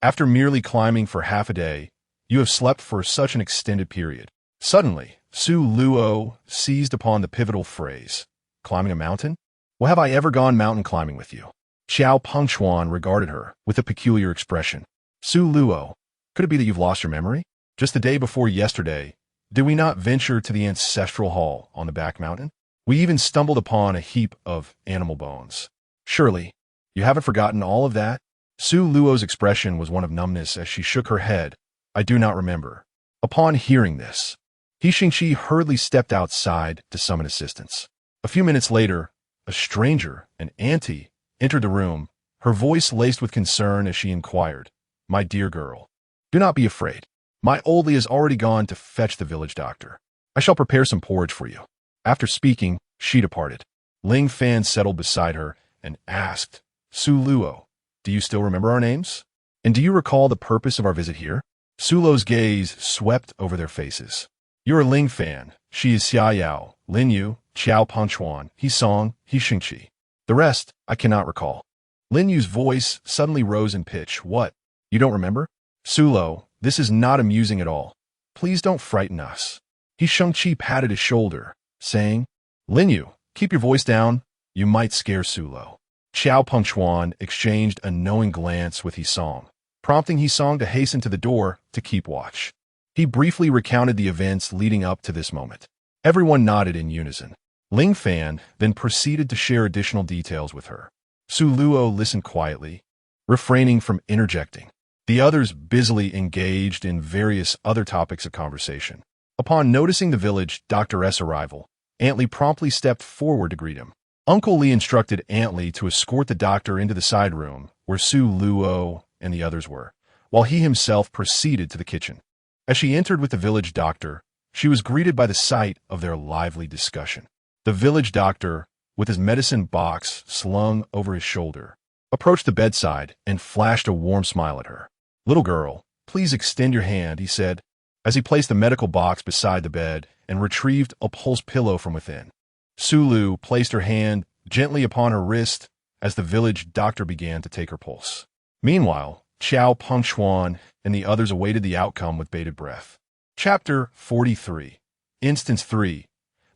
After merely climbing for half a day, you have slept for such an extended period." Suddenly, Su Luo seized upon the pivotal phrase, "Climbing a mountain? Well, have I ever gone mountain climbing with you?" Xiao Pengchuan regarded her with a peculiar expression. "Su Luo, could it be that you've lost your memory? Just the day before yesterday, did we not venture to the ancestral hall on the back mountain? We even stumbled upon a heap of animal bones. Surely, you haven't forgotten all of that?" Su Luo's expression was one of numbness as she shook her head. "I do not remember." Upon hearing this, He Xingqi hurriedly stepped outside to summon assistance. A few minutes later, a stranger, an auntie, entered the room, her voice laced with concern as she inquired, "My dear girl, do not be afraid. My oldie has already gone to fetch the village doctor. I shall prepare some porridge for you." After speaking, she departed. Ling Fan settled beside her and asked, "Su Luo, do you still remember our names? And do you recall the purpose of our visit here?" Su Luo's gaze swept over their faces. "You are Ling Fan. She is Xia Yao, Lin Yu, Qiao Pengchuan, He Song, He Xingqi. The rest, I cannot recall." Lin Yu's voice suddenly rose in pitch. "What? You don't remember? Su Luo, this is not amusing at all. Please don't frighten us." He Xingqi patted his shoulder, saying, "Lin Yu, keep your voice down. You might scare Su Luo." Qiao Pengchuan exchanged a knowing glance with He Song, prompting He Song to hasten to the door to keep watch. He briefly recounted the events leading up to this moment. Everyone nodded in unison. Ling Fan then proceeded to share additional details with her. Su Luo listened quietly, refraining from interjecting. The others busily engaged in various other topics of conversation. Upon noticing the village doctor's arrival, Aunt Li promptly stepped forward to greet him. Uncle Li instructed Aunt Li to escort the doctor into the side room where Su Luo and the others were, while he himself proceeded to the kitchen. As she entered with the village doctor, she was greeted by the sight of their lively discussion. The village doctor, with his medicine box slung over his shoulder, approached the bedside and flashed a warm smile at her. "Little girl, please extend your hand," he said, as he placed the medical box beside the bed and retrieved a pulse pillow from within. Su Lu placed her hand gently upon her wrist as the village doctor began to take her pulse. Meanwhile, Qiao Pengchuan and the others awaited the outcome with bated breath. Chapter 43. Instance 3.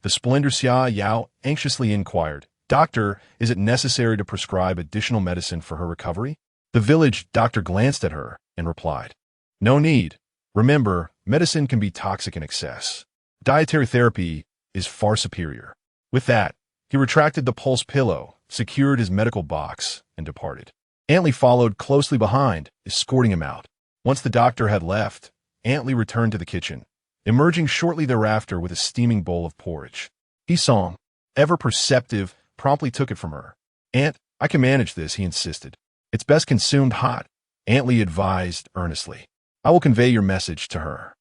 The Splendor Xia Yao anxiously inquired, "Doctor, is it necessary to prescribe additional medicine for her recovery?" The village doctor glanced at her and replied, "No need. Remember, medicine can be toxic in excess. Dietary therapy is far superior." With that, he retracted the pulse pillow, secured his medical box, and departed. Aunt Li followed closely behind, escorting him out. Once the doctor had left, Aunt Li returned to the kitchen, emerging shortly thereafter with a steaming bowl of porridge. He Song, ever perceptive, promptly took it from her. "Aunt, I can manage this," he insisted. "It's best consumed hot," Aunt Li advised earnestly. "I will convey your message to her."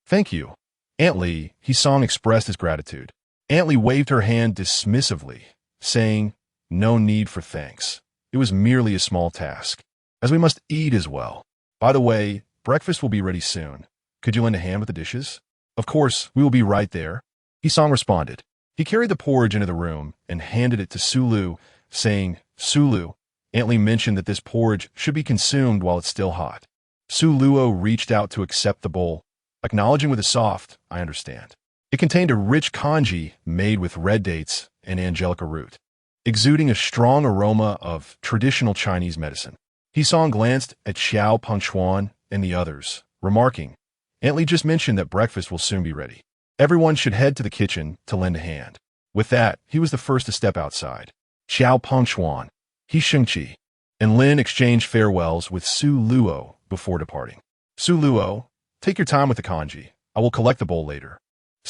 "Thank you, Aunt Li," He Song expressed his gratitude. Aunt Li waved her hand dismissively, saying, "No need for thanks. It was merely a small task, as we must eat as well. By the way, breakfast will be ready soon. Could you lend a hand with the dishes?" "Of course, we will be right there," He Song responded. He carried the porridge into the room and handed it to Su Lu, saying, "Su Lu, Aunt Li mentioned that this porridge should be consumed while it's still hot." Su Luo reached out to accept the bowl, acknowledging with a soft, "I understand." It contained a rich congee made with red dates and angelica root, exuding a strong aroma of traditional Chinese medicine. He Song glanced at Xiao Pengchuan and the others, remarking, "Aunt Li just mentioned that breakfast will soon be ready. Everyone should head to the kitchen to lend a hand." With that, he was the first to step outside. Xiao Pengchuan, He Xingqi, and Lin exchanged farewells with Su Luo before departing. "Su Luo, take your time with the congee. I will collect the bowl later."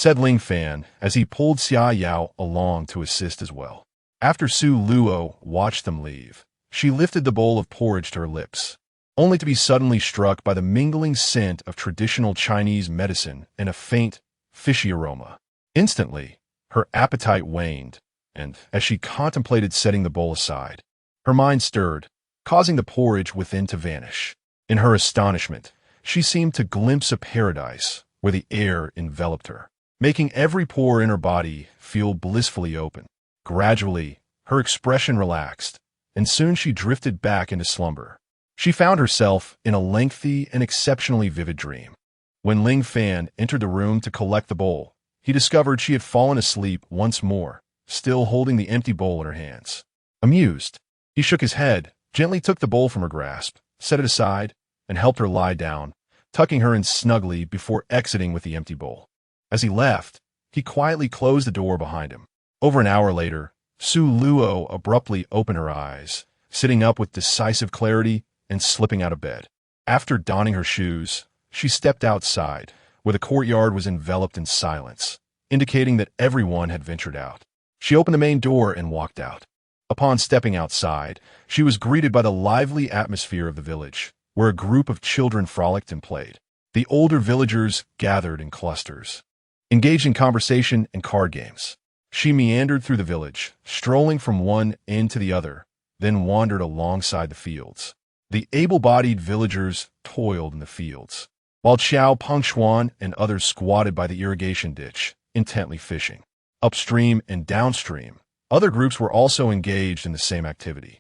said Ling Fan as he pulled Xia Yao along to assist as well. After Su Luo watched them leave, she lifted the bowl of porridge to her lips, only to be suddenly struck by the mingling scent of traditional Chinese medicine and a faint, fishy aroma. Instantly, her appetite waned, and as she contemplated setting the bowl aside, her mind stirred, causing the porridge within to vanish. In her astonishment, she seemed to glimpse a paradise where the air enveloped her, making every pore in her body feel blissfully open. Gradually, her expression relaxed, and soon she drifted back into slumber. She found herself in a lengthy and exceptionally vivid dream. When Ling Fan entered the room to collect the bowl, he discovered she had fallen asleep once more, still holding the empty bowl in her hands. Amused, he shook his head, gently took the bowl from her grasp, set it aside, and helped her lie down, tucking her in snugly before exiting with the empty bowl. As he left, he quietly closed the door behind him. Over an hour later, Su Luo abruptly opened her eyes, sitting up with decisive clarity and slipping out of bed. After donning her shoes, she stepped outside, where the courtyard was enveloped in silence, indicating that everyone had ventured out. She opened the main door and walked out. Upon stepping outside, she was greeted by the lively atmosphere of the village, where a group of children frolicked and played. The older villagers gathered in clusters, engaged in conversation and card games. She meandered through the village, strolling from one end to the other, then wandered alongside the fields. The able-bodied villagers toiled in the fields, while Qiao Pengxuan and others squatted by the irrigation ditch, intently fishing. Upstream and downstream, other groups were also engaged in the same activity.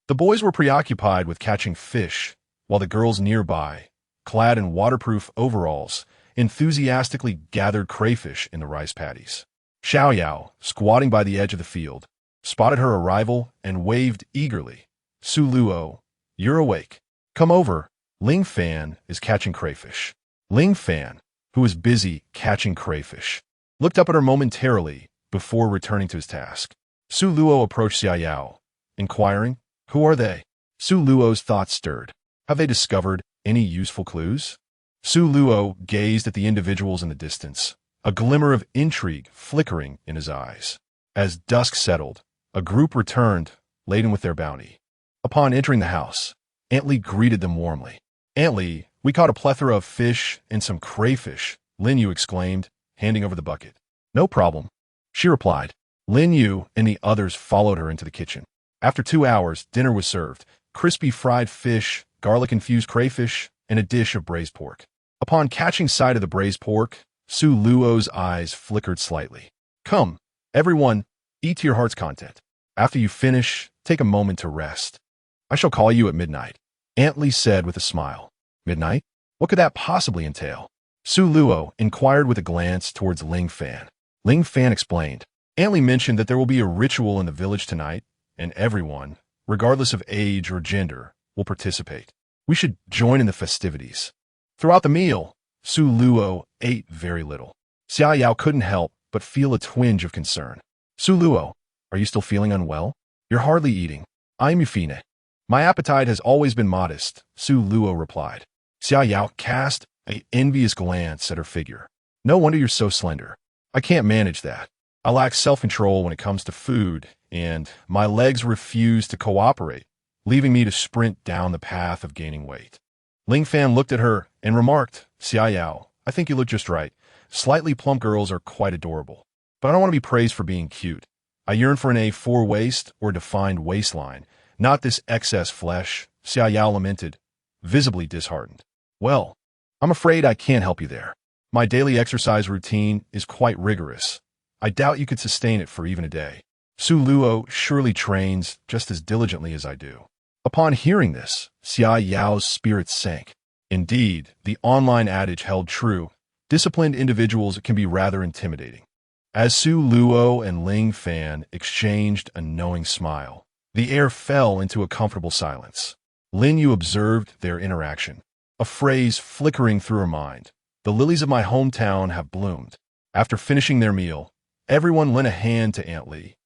The boys were preoccupied with catching fish, while the girls nearby, clad in waterproof overalls, enthusiastically gathered crayfish in the rice paddies. Xiao Yao, squatting by the edge of the field, spotted her arrival and waved eagerly. Su Luo, you're awake. Come over. Ling Fan is catching crayfish. Ling Fan, who was busy catching crayfish, looked up at her momentarily before returning to his task. Su Luo approached Xia Yao, inquiring, who are they? Su Luo's thoughts stirred. Have they discovered any useful clues? Su Luo gazed at the individuals in the distance, a glimmer of intrigue flickering in his eyes. As dusk settled, a group returned, laden with their bounty. Upon entering the house, Aunt Li greeted them warmly. Aunt Li, we caught a plethora of fish and some crayfish, Lin Yu exclaimed, handing over the bucket. No problem, she replied. Lin Yu and the others followed her into the kitchen. After 2 hours, dinner was served, crispy fried fish, garlic-infused crayfish, and a dish of braised pork. Upon catching sight of the braised pork, Su Luo's eyes flickered slightly. Come, everyone, eat to your heart's content. After you finish, take a moment to rest. I shall call you at midnight, Aunt Li said with a smile. Midnight? What could that possibly entail? Su Luo inquired with a glance towards Ling Fan. Ling Fan explained. Aunt Li mentioned that there will be a ritual in the village tonight, and everyone, regardless of age or gender, will participate. We should join in the festivities. Throughout the meal, Su Luo ate very little. Xia Yao couldn't help but feel a twinge of concern. Su Luo, are you still feeling unwell? You're hardly eating. I'm Yufine. My appetite has always been modest, Su Luo replied. Xia Yao cast an envious glance at her figure. No wonder you're so slender. I can't manage that. I lack self-control when it comes to food, and my legs refuse to cooperate, leaving me to sprint down the path of gaining weight. Ling Fan looked at her and remarked, Xia Yao, I think you look just right. Slightly plump girls are quite adorable, but I don't want to be praised for being cute. I yearn for an A4 waist or defined waistline, not this excess flesh, Xia Yao lamented, visibly disheartened. Well, I'm afraid I can't help you there. My daily exercise routine is quite rigorous. I doubt you could sustain it for even a day. Su Luo surely trains just as diligently as I do. Upon hearing this, Xia Yao's spirits sank. Indeed, the online adage held true. Disciplined individuals can be rather intimidating. As Su Luo and Ling Fan exchanged a knowing smile, the air fell into a comfortable silence. Lin Yu observed their interaction, a phrase flickering through her mind. The lilies of my hometown have bloomed. After finishing their meal, everyone lent a hand to Aunt Li,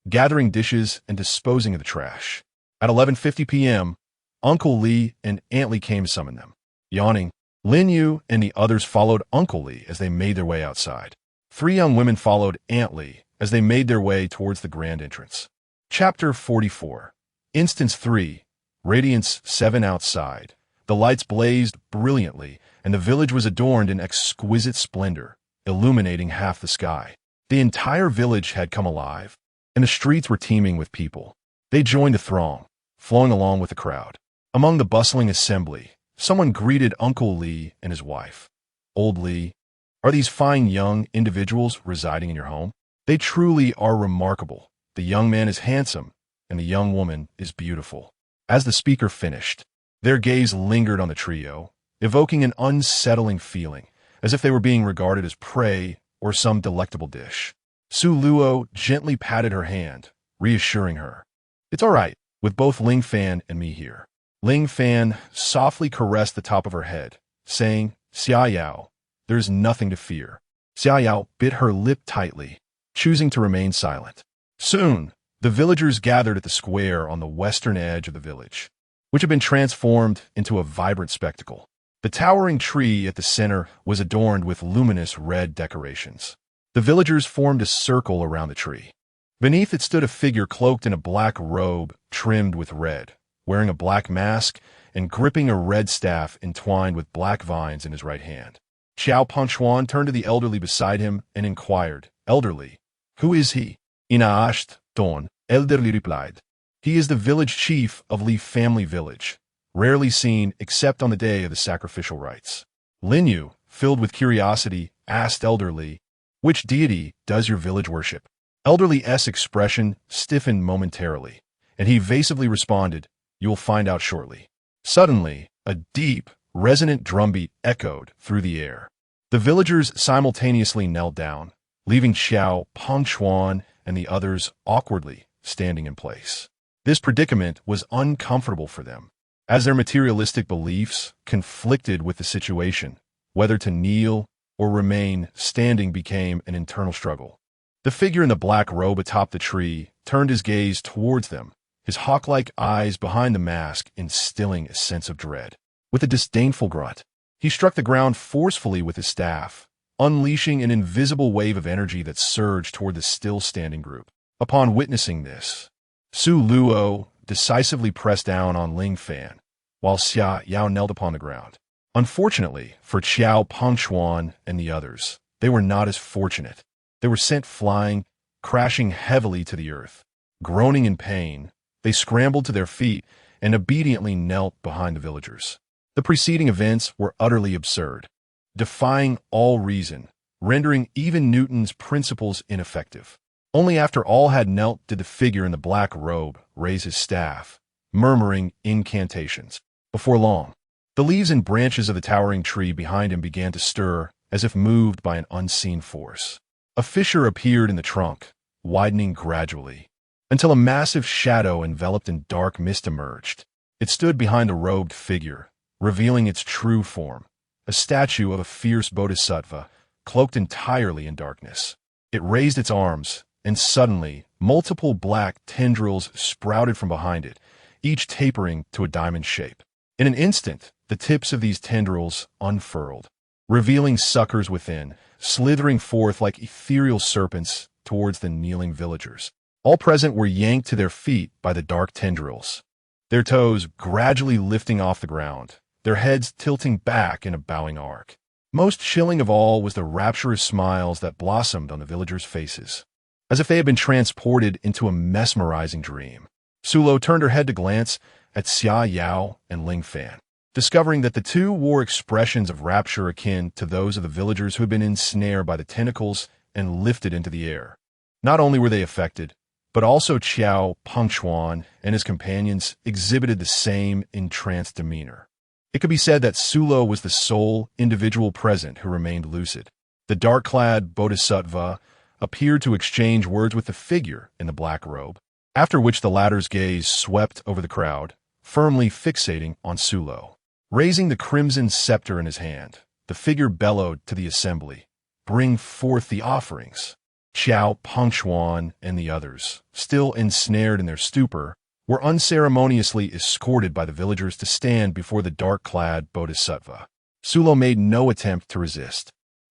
gathering dishes and disposing of the trash. At 11:50 p.m., Uncle Li and Aunt Li came to summon them. Yawning, Lin Yu and the others followed Uncle Li as they made their way outside. Three young women followed Antly as they made their way towards the grand entrance. Chapter 44. Instance 3. Radiance 7. Outside, the lights blazed brilliantly, and the village was adorned in exquisite splendor, illuminating half the sky. The entire village had come alive, and the streets were teeming with people. They joined the throng, flowing along with the crowd. Among the bustling assembly, someone greeted Uncle Lee and his wife. Old Lee, are these fine young individuals residing in your home? They truly are remarkable. The young man is handsome, and the young woman is beautiful. As the speaker finished, their gaze lingered on the trio, evoking an unsettling feeling, as if they were being regarded as prey or some delectable dish. Su Luo gently patted her hand, reassuring her. It's all right, with both Ling Fan and me here. Ling Fan softly caressed the top of her head, saying, Xia Yao, there's nothing to fear. Xia Yao bit her lip tightly, choosing to remain silent. Soon, the villagers gathered at the square on the western edge of the village, which had been transformed into a vibrant spectacle. The towering tree at the center was adorned with luminous red decorations. The villagers formed a circle around the tree. Beneath it stood a figure cloaked in a black robe trimmed with red, wearing a black mask and gripping a red staff entwined with black vines in his right hand. Xiao Pengchuan turned to the elderly beside him and inquired, Elderly, who is he? Inaasht Don, elderly replied. He is the village chief of Li family village, rarely seen except on the day of the sacrificial rites. Lin Yu, filled with curiosity, asked Elderly, Which deity does your village worship? Elderly's expression stiffened momentarily, and he evasively responded, You will find out shortly. Suddenly, a deep, resonant drumbeat echoed through the air. The villagers simultaneously knelt down, leaving Xiao Pengchuan and the others awkwardly standing in place. This predicament was uncomfortable for them, as their materialistic beliefs conflicted with the situation. Whether to kneel or remain standing became an internal struggle. The figure in the black robe atop the tree turned his gaze towards them, his hawk-like eyes behind the mask instilling a sense of dread. With a disdainful grunt, he struck the ground forcefully with his staff, unleashing an invisible wave of energy that surged toward the still-standing group. Upon witnessing this, Su Luo decisively pressed down on Ling Fan, while Xia Yao knelt upon the ground. Unfortunately for Xiao Pengchuan and the others, they were not as fortunate. They were sent flying, crashing heavily to the earth. Groaning in pain, they scrambled to their feet and obediently knelt behind the villagers. The preceding events were utterly absurd, defying all reason, rendering even Newton's principles ineffective. Only after all had knelt did the figure in the black robe raise his staff, murmuring incantations. Before long, the leaves and branches of the towering tree behind him began to stir as if moved by an unseen force. A fissure appeared in the trunk, widening gradually, until a massive shadow enveloped in dark mist emerged. It stood behind the robed figure, revealing its true form, a statue of a fierce bodhisattva, cloaked entirely in darkness. It raised its arms, and suddenly, multiple black tendrils sprouted from behind it, each tapering to a diamond shape. In an instant, the tips of these tendrils unfurled, revealing suckers within, slithering forth like ethereal serpents towards the kneeling villagers. All present were yanked to their feet by the dark tendrils, their toes gradually lifting off the ground, their heads tilting back in a bowing arc. Most chilling of all was the rapturous smiles that blossomed on the villagers' faces, as if they had been transported into a mesmerizing dream. Sulo turned her head to glance at Xia Yao and Ling Fan, discovering that the two wore expressions of rapture akin to those of the villagers who had been ensnared by the tentacles and lifted into the air. Not only were they affected, but also Xiao Pengchuan and his companions exhibited the same entranced demeanor. It could be said that Sulo was the sole individual present who remained lucid. The dark-clad bodhisattva appeared to exchange words with the figure in the black robe, after which the latter's gaze swept over the crowd, firmly fixating on Sulo. Raising the crimson scepter in his hand, the figure bellowed to the assembly, Bring forth the offerings. Xiao Pengchuan and the others, still ensnared in their stupor, were unceremoniously escorted by the villagers to stand before the dark-clad bodhisattva. Sulo made no attempt to resist.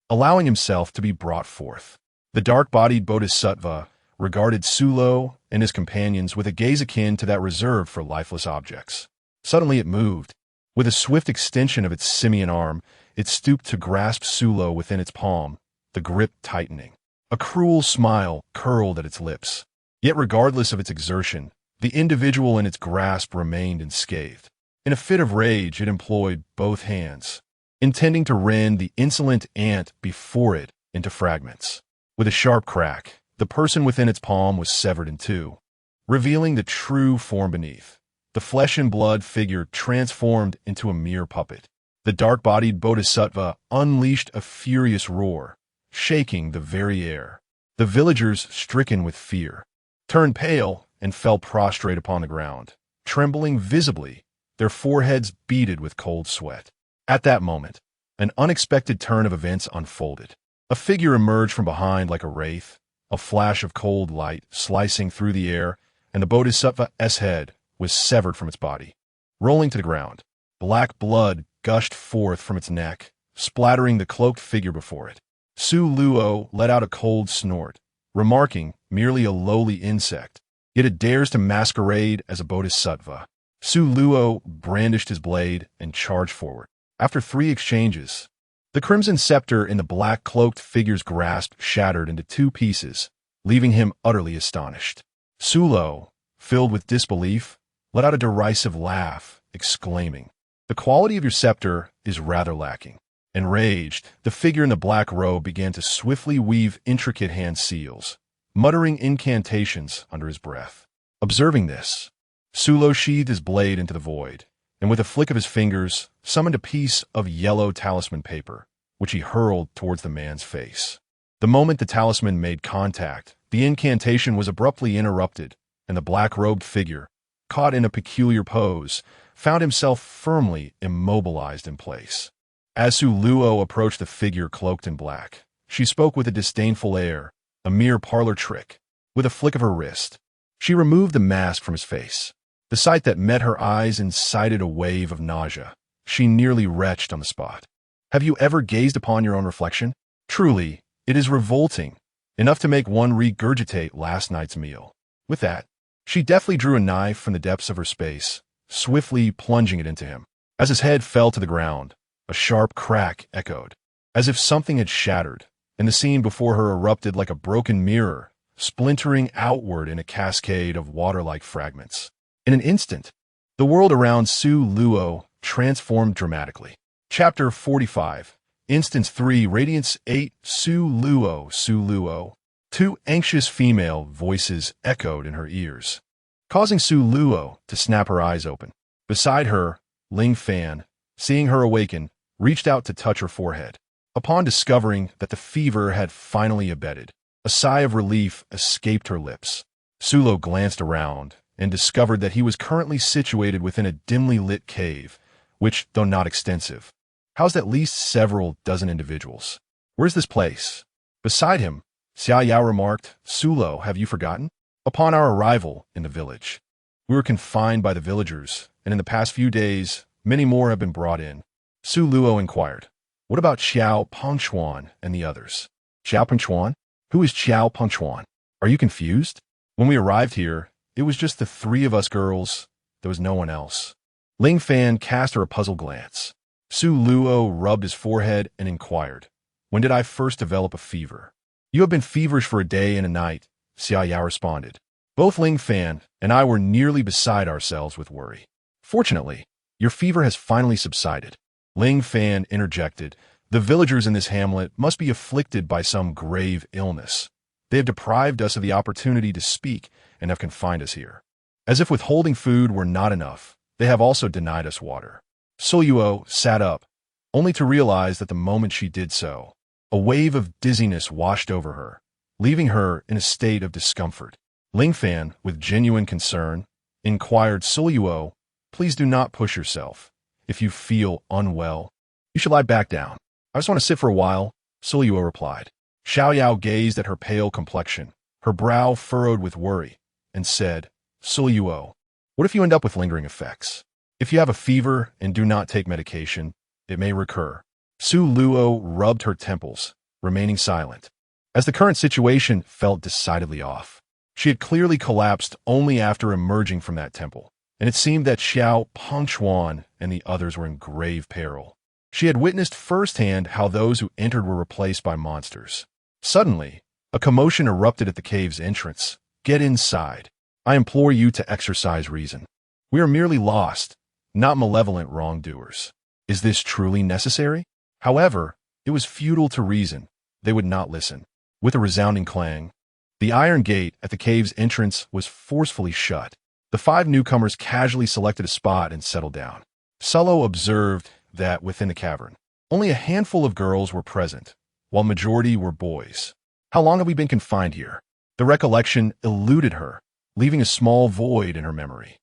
allowing himself to be brought forth. The dark-bodied bodhisattva regarded Sulo and his companions with a gaze akin to that reserved for lifeless objects. Suddenly it moved. With a swift extension of its simian arm, it stooped to grasp Sulo within its palm, the grip tightening. A cruel smile curled at its lips. Yet regardless of its exertion, the individual in its grasp remained unscathed. In a fit of rage, it employed both hands, intending to rend the insolent ant before it into fragments. With a sharp crack, the person within its palm was severed in two, revealing the true form beneath. The flesh and blood figure transformed into a mere puppet. The dark-bodied bodhisattva unleashed a furious roar, shaking the very air. The villagers, stricken with fear, turned pale and fell prostrate upon the ground, trembling visibly, their foreheads beaded with cold sweat. At that moment, an unexpected turn of events unfolded. A figure emerged from behind like a wraith, a flash of cold light slicing through the air, and the bodhisattva's head was severed from its body. Rolling to the ground, black blood gushed forth from its neck, splattering the cloaked figure before it. Su Luo let out a cold snort, remarking, merely a lowly insect, yet it dares to masquerade as a bodhisattva. Su Luo brandished his blade and charged forward. After 3 exchanges, the crimson scepter in the black-cloaked figure's grasp shattered into 2 pieces, leaving him utterly astonished. Sulo, filled with disbelief, let out a derisive laugh, exclaiming, "The quality of your scepter is rather lacking." Enraged, the figure in the black robe began to swiftly weave intricate hand seals, muttering incantations under his breath. Observing this, Sulo sheathed his blade into the void, and with a flick of his fingers, summoned a piece of yellow talisman paper, which he hurled towards the man's face. The moment the talisman made contact, the incantation was abruptly interrupted, and the black-robed figure, caught in a peculiar pose, found himself firmly immobilized in place. As Su Luo approached the figure cloaked in black, she spoke with a disdainful air, a mere parlor trick. With a flick of her wrist, she removed the mask from his face. The sight that met her eyes incited a wave of nausea. She nearly retched on the spot. Have you ever gazed upon your own reflection? Truly, it is revolting, enough to make one regurgitate last night's meal. With that, she deftly drew a knife from the depths of her space, swiftly plunging it into him. As his head fell to the ground, a sharp crack echoed, as if something had shattered, and the scene before her erupted like a broken mirror, splintering outward in a cascade of water-like fragments. In an instant, the world around Su Luo transformed dramatically. Chapter 45, Instance 3, Radiance 8, Su Luo, Su Luo. 2 anxious female voices echoed in her ears, causing Su Luo to snap her eyes open. Beside her, Ling Fan, seeing her awaken, reached out to touch her forehead. Upon discovering that the fever had finally abated, a sigh of relief escaped her lips. Sulo glanced around and discovered that he was currently situated within a dimly lit cave, which, though not extensive, housed at least several dozen individuals. "Where's this place?" Beside him, Xiao Yao remarked, "Sulo, have you forgotten? Upon our arrival in the village, we were confined by the villagers, and in the past few days, many more have been brought in." Su Luo inquired, "What about Xiao Pengchuan and the others?" "Xiao Pengchuan? Who is Xiao Pengchuan? Are you confused? When we arrived here, it was just the 3 of us girls. There was no one else." Ling Fan cast her a puzzled glance. Su Luo rubbed his forehead and inquired, "When did I first develop a fever?" "You have been feverish for a day and a night," Xiao Yao responded. "Both Ling Fan and I were nearly beside ourselves with worry. Fortunately, your fever has finally subsided." Ling Fan interjected, "The villagers in this hamlet must be afflicted by some grave illness. They have deprived us of the opportunity to speak and have confined us here. As if withholding food were not enough, they have also denied us water." Sulyuo sat up, only to realize that the moment she did so, a wave of dizziness washed over her, leaving her in a state of discomfort. Ling Fan, with genuine concern, inquired, "Sulyuo, please do not push yourself. If you feel unwell, you should lie back down." "I just want to sit for a while," Sulyuo replied. Xiao Yao gazed at her pale complexion, her brow furrowed with worry, and said, "Sulyuo, what if you end up with lingering effects? If you have a fever and do not take medication, it may recur." Su Luo rubbed her temples, remaining silent. As the current situation felt decidedly off, she had clearly collapsed only after emerging from that temple, and it seemed that Xiao Pengchuan and the others were in grave peril. She had witnessed firsthand how those who entered were replaced by monsters. Suddenly, a commotion erupted at the cave's entrance. "Get inside. I implore you to exercise reason. We are merely lost, not malevolent wrongdoers. Is this truly necessary?" However, it was futile to reason. They would not listen. With a resounding clang, the iron gate at the cave's entrance was forcefully shut. The 5 newcomers casually selected a spot and settled down. Sullo observed that within the cavern, only a handful of girls were present, while majority were boys. How long have we been confined here? The recollection eluded her, leaving a small void in her memory.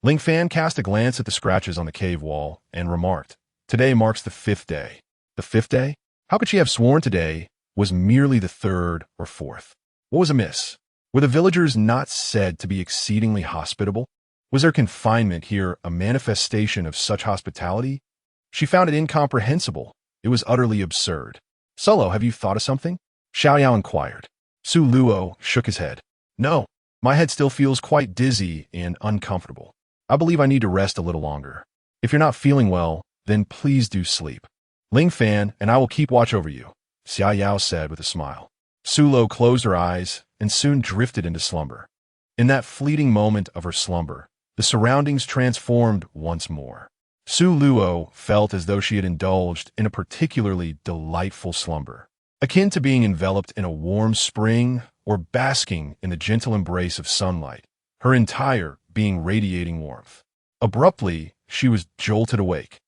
Ling Fan cast a glance at the scratches on the cave wall and remarked, "Today marks the 5th day." The 5th day? How could she have sworn today was merely the 3rd or 4th? What was amiss? Were the villagers not said to be exceedingly hospitable? Was their confinement here a manifestation of such hospitality? She found it incomprehensible. It was utterly absurd. "Sullo, have you thought of something?" Xiaoyao inquired. Su Luo shook his head. "No, my head still feels quite dizzy and uncomfortable. I believe I need to rest a little longer. If you're not feeling well, then please do sleep. Ling Fan and I will keep watch over you," Xiaoyao said with a smile. Su Luo closed her eyes and soon drifted into slumber. In that fleeting moment of her slumber, the surroundings transformed once more. Su Luo felt as though she had indulged in a particularly delightful slumber, akin to being enveloped in a warm spring or basking in the gentle embrace of sunlight, her entire being radiating warmth. Abruptly, she was jolted awake,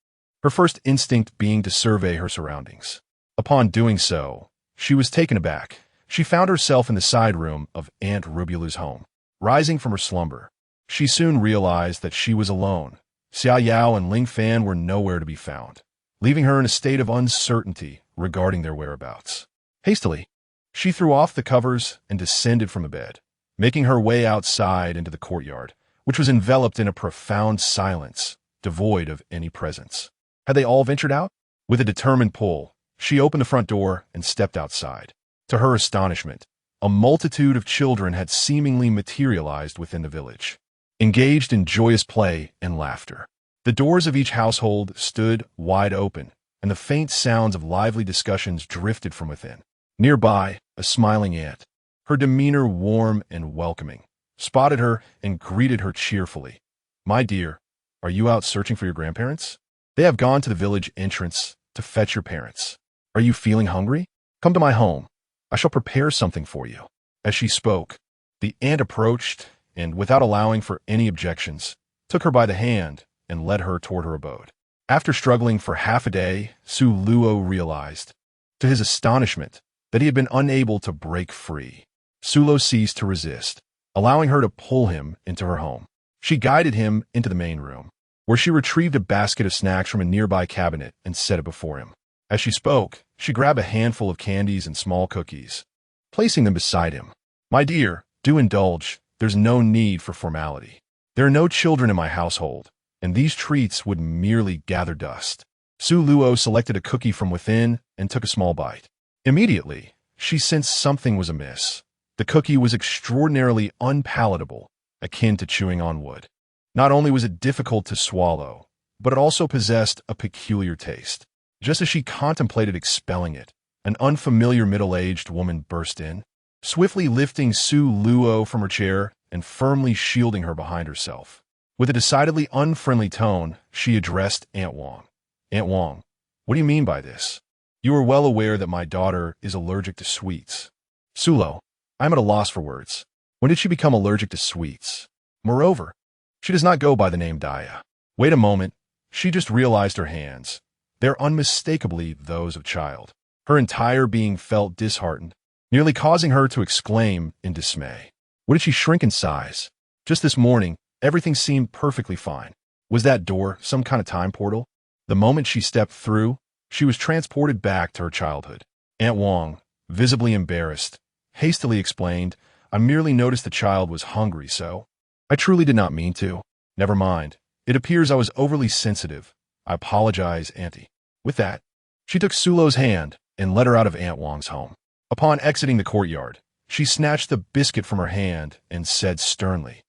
her first instinct being to survey her surroundings. Upon doing so, she was taken aback. She found herself in the side room of Aunt Rubula's home. Rising from her slumber, she soon realized that she was alone. Xiaoyao and Ling Fan were nowhere to be found, leaving her in a state of uncertainty regarding their whereabouts. Hastily, she threw off the covers and descended from the bed, making her way outside into the courtyard, which was enveloped in a profound silence, devoid of any presence. Had they all ventured out? With a determined pull, she opened the front door and stepped outside. To her astonishment, a multitude of children had seemingly materialized within the village, engaged in joyous play and laughter. The doors of each household stood wide open, and the faint sounds of lively discussions drifted from within. Nearby, a smiling aunt, her demeanor warm and welcoming, spotted her and greeted her cheerfully. "My dear, are you out searching for your grandparents? They have gone to the village entrance to fetch your parents. Are you feeling hungry? Come to my home. I shall prepare something for you." As she spoke, the aunt approached and, without allowing for any objections, took her by the hand and led her toward her abode. After struggling for half a day, Su Luo realized, to his astonishment, that he had been unable to break free. Su Luo ceased to resist, allowing her to pull him into her home. She guided him into the main room, where she retrieved a basket of snacks from a nearby cabinet and set it before him. As she spoke, she grabbed a handful of candies and small cookies, placing them beside him. "My dear, do indulge. There's no need for formality. There are no children in my household, and these treats would merely gather dust." Su Luo selected a cookie from within and took a small bite. Immediately, she sensed something was amiss. The cookie was extraordinarily unpalatable, akin to chewing on wood. Not only was it difficult to swallow, but it also possessed a peculiar taste. Just as she contemplated expelling it, an unfamiliar middle-aged woman burst in, swiftly lifting Su Luo from her chair and firmly shielding her behind herself. With a decidedly unfriendly tone, she addressed Aunt Wang. "Aunt Wang, what do you mean by this? You are well aware that my daughter is allergic to sweets." "Su Luo, I'm at a loss for words. When did she become allergic to sweets? Moreover, she does not go by the name Daya." Wait a moment, she just realized her hands. They're unmistakably those of child. Her entire being felt disheartened, nearly causing her to exclaim in dismay. What did she shrink in size? Just this morning, everything seemed perfectly fine. Was that door some kind of time portal? The moment she stepped through, she was transported back to her childhood. Aunt Wang, visibly embarrassed, hastily explained, "I merely noticed the child was hungry, so I truly did not mean to. Never mind. It appears I was overly sensitive. I apologize, Auntie." With that, she took Sulo's hand and led her out of Aunt Wang's home. Upon exiting the courtyard, she snatched the biscuit from her hand and said sternly,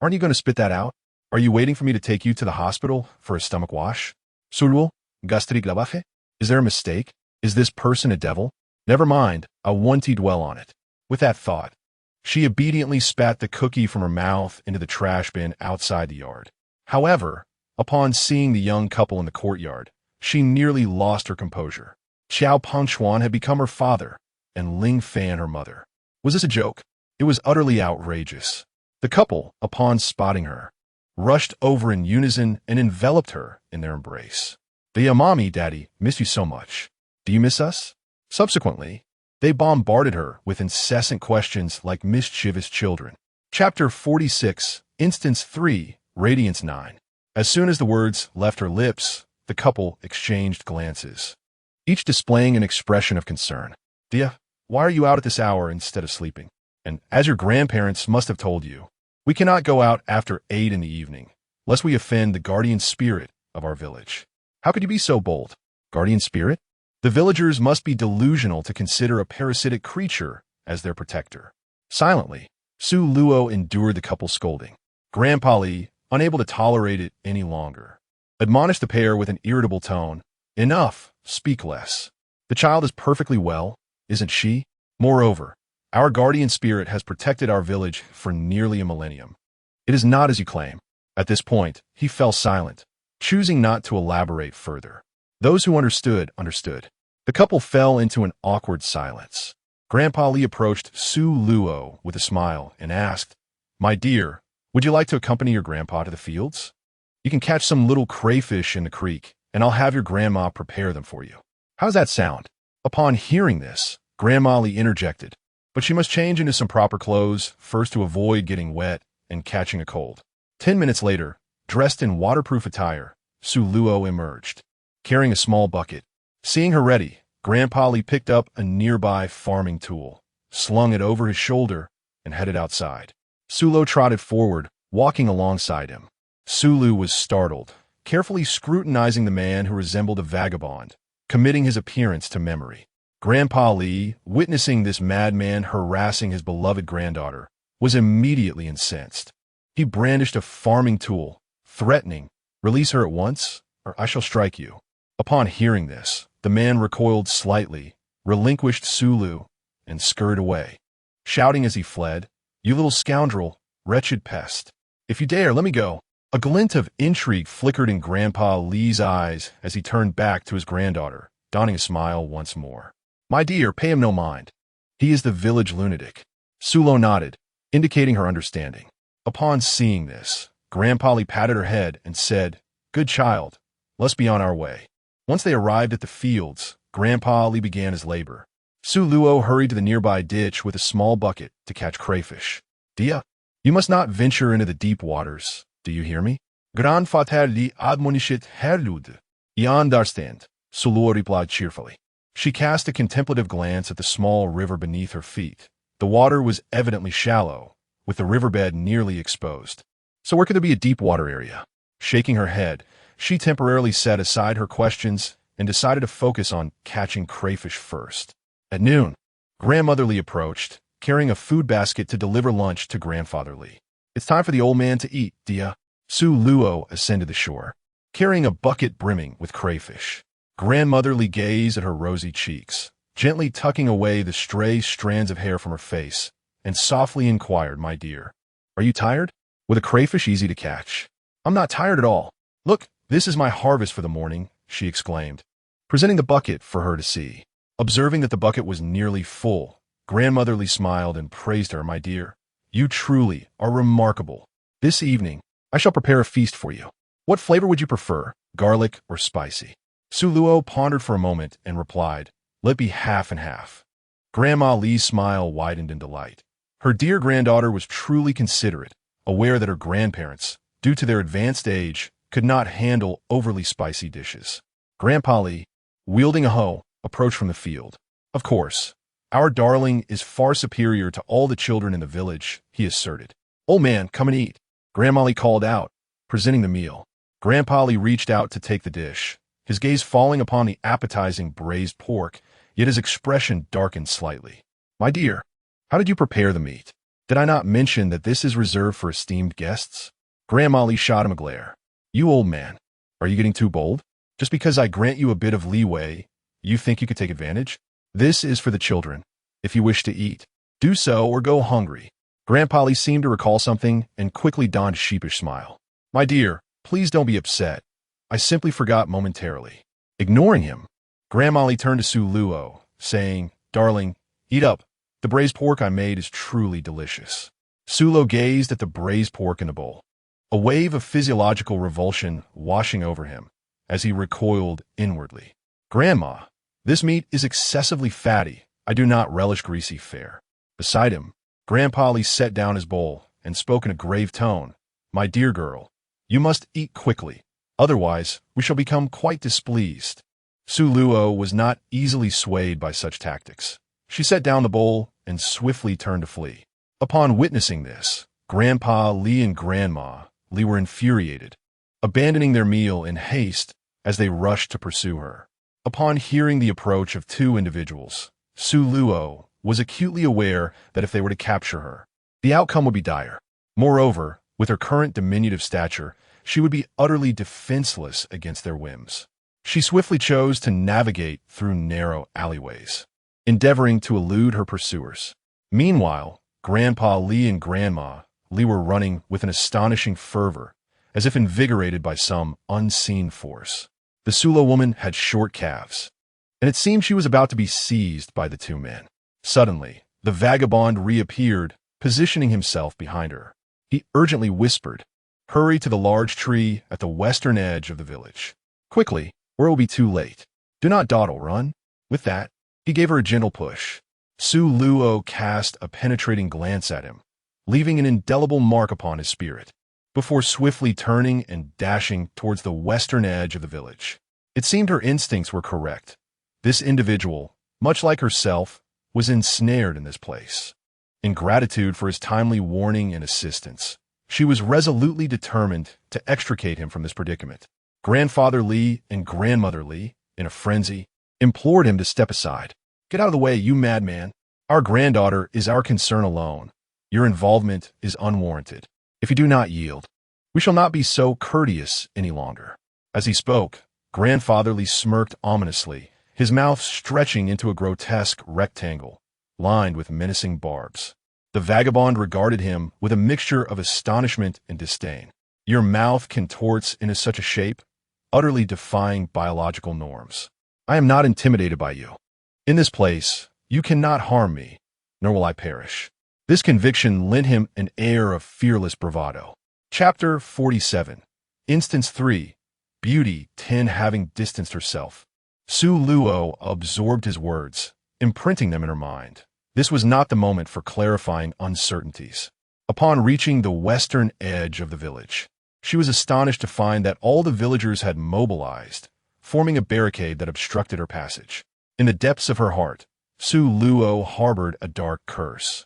"Aren't you going to spit that out? Are you waiting for me to take you to the hospital for a stomach wash? Surul, gastrik labaje? Is there a mistake? Is this person a devil? Never mind, I won't dwell on it." With that thought, she obediently spat the cookie from her mouth into the trash bin outside the yard. However, upon seeing the young couple in the courtyard, she nearly lost her composure. Xiao Pengchuan had become her father, and Ling Fan her mother. Was this a joke? It was utterly outrageous. The couple, upon spotting her, rushed over in unison and enveloped her in their embrace. "The Mommy, Daddy, miss you so much. Do you miss us?" Subsequently, they bombarded her with incessant questions like mischievous children. Chapter 46, Instance 3, Radiance 9. As soon as the words left her lips, the couple exchanged glances, each displaying an expression of concern. "Dia, why are you out at this hour instead of sleeping? And as your grandparents must have told you, we cannot go out after 8 in the evening, lest we offend the guardian spirit of our village." "How could you be so bold? Guardian spirit?" The villagers must be delusional to consider a parasitic creature as their protector. Silently, Su Luo endured the couple's scolding. Grandpa Li, unable to tolerate it any longer, admonished the pair with an irritable tone. "Enough, speak less. The child is perfectly well, isn't she? Moreover, our guardian spirit has protected our village for nearly a millennium. It is not as you claim." At this point, he fell silent, choosing not to elaborate further. Those who understood, understood. The couple fell into an awkward silence. Grandpa Li approached Su Luo with a smile and asked, "My dear, would you like to accompany your grandpa to the fields? You can catch some little crayfish in the creek, and I'll have your grandma prepare them for you. How's that sound?" Upon hearing this, Grandma Li interjected, but she must change into some proper clothes first to avoid getting wet and catching a cold. 10 minutes later, dressed in waterproof attire, Su Luo emerged, carrying a small bucket. Seeing her ready, Grandpa Li picked up a nearby farming tool, slung it over his shoulder, and headed outside. Su Luo trotted forward, walking alongside him. Su Lu was startled, carefully scrutinizing the man who resembled a vagabond, committing his appearance to memory. Grandpa Li, witnessing this madman harassing his beloved granddaughter, was immediately incensed. He brandished a farming tool, threatening, "Release her at once, or I shall strike you." Upon hearing this, the man recoiled slightly, relinquished Su Lu, and scurried away, shouting as he fled, "You little scoundrel, wretched pest. If you dare, let me go." A glint of intrigue flickered in Grandpa Li's eyes as he turned back to his granddaughter, donning a smile once more. "My dear, pay him no mind. He is the village lunatic." Su Lu nodded, indicating her understanding. Upon seeing this, Grandpa Li patted her head and said, "Good child, let's be on our way." Once they arrived at the fields, Grandpa Li began his labor. Su Luo hurried to the nearby ditch with a small bucket to catch crayfish. "Dia, you must not venture into the deep waters. Do you hear me?" "Grandfather Li admonishit herlud." "You understand," Su Luo replied cheerfully. She cast a contemplative glance at the small river beneath her feet. The water was evidently shallow, with the riverbed nearly exposed. So where could there be a deep water area? Shaking her head, she temporarily set aside her questions and decided to focus on catching crayfish first. At noon, Grandmother Li approached, carrying a food basket to deliver lunch to Grandfather Li. "It's time for the old man to eat, Dia." Su Luo ascended the shore, carrying a bucket brimming with crayfish. Grandmother Li gazed at her rosy cheeks, gently tucking away the stray strands of hair from her face, and softly inquired, "My dear, are you tired? Were the crayfish easy to catch?" "I'm not tired at all. Look, this is my harvest for the morning," she exclaimed, presenting the bucket for her to see. Observing that the bucket was nearly full, Grandmother Li smiled and praised her. "My dear, you truly are remarkable. This evening, I shall prepare a feast for you. What flavor would you prefer, garlic or spicy?" Su Luo pondered for a moment and replied, "Let it be half and half." Grandma Li's smile widened in delight. Her dear granddaughter was truly considerate, aware that her grandparents, due to their advanced age, could not handle overly spicy dishes. Grandpa Li, wielding a hoe, approached from the field. "Of course, our darling is far superior to all the children in the village," he asserted. "Old man, come and eat." Grandma Li called out, presenting the meal. Grandpa Li reached out to take the dish, his gaze falling upon the appetizing braised pork, yet his expression darkened slightly. "My dear, how did you prepare the meat? Did I not mention that this is reserved for esteemed guests?" Grandma Lee shot him a glare. "You old man, are you getting too bold? Just because I grant you a bit of leeway, you think you could take advantage? This is for the children. If you wish to eat, do so or go hungry." Grandpa Lee seemed to recall something and quickly donned a sheepish smile. "My dear, please don't be upset. I simply forgot momentarily." Ignoring him, Grandma Lee turned to Su Luo, saying, "Darling, eat up. The braised pork I made is truly delicious." Su Luo gazed at the braised pork in the bowl, a wave of physiological revulsion washing over him as he recoiled inwardly. "Grandma, this meat is excessively fatty. I do not relish greasy fare." Beside him, Grandpa Lee set down his bowl and spoke in a grave tone. "My dear girl, you must eat quickly, otherwise we shall become quite displeased." Su Luo was not easily swayed by such tactics. She set down the bowl and swiftly turned to flee. Upon witnessing this, Grandpa Lee and Grandma Lee were infuriated, abandoning their meal in haste as they rushed to pursue her. Upon hearing the approach of two individuals, Su Luo was acutely aware that if they were to capture her, the outcome would be dire. Moreover, with her current diminutive stature, she would be utterly defenseless against their whims. She swiftly chose to navigate through narrow alleyways, endeavoring to elude her pursuers. Meanwhile, Grandpa Lee and Grandma Lee were running with an astonishing fervor, as if invigorated by some unseen force. The Sula woman had short calves, and it seemed she was about to be seized by the two men. Suddenly, the vagabond reappeared, positioning himself behind her. He urgently whispered, "Hurry to the large tree at the western edge of the village. Quickly, or it will be too late. Do not dawdle, run." With that, he gave her a gentle push. Su Luo cast a penetrating glance at him, leaving an indelible mark upon his spirit, before swiftly turning and dashing towards the western edge of the village. It seemed her instincts were correct. This individual, much like herself, was ensnared in this place. In gratitude for his timely warning and assistance, she was resolutely determined to extricate him from this predicament. Grandfather Lee and Grandmother Lee, in a frenzy, implored him to step aside. "Get out of the way, you madman. Our granddaughter is our concern alone. Your involvement is unwarranted. If you do not yield, we shall not be so courteous any longer." As he spoke, Grandfather Lee smirked ominously, his mouth stretching into a grotesque rectangle, lined with menacing barbs. The vagabond regarded him with a mixture of astonishment and disdain. "Your mouth contorts into such a shape, utterly defying biological norms. I am not intimidated by you. In this place, you cannot harm me, nor will I perish." This conviction lent him an air of fearless bravado. Chapter 47. Instance 3. Beauty 10 having distanced herself. Su Luo absorbed his words, imprinting them in her mind. This was not the moment for clarifying uncertainties. Upon reaching the western edge of the village, she was astonished to find that all the villagers had mobilized, forming a barricade that obstructed her passage. In the depths of her heart, Su Luo harbored a dark curse,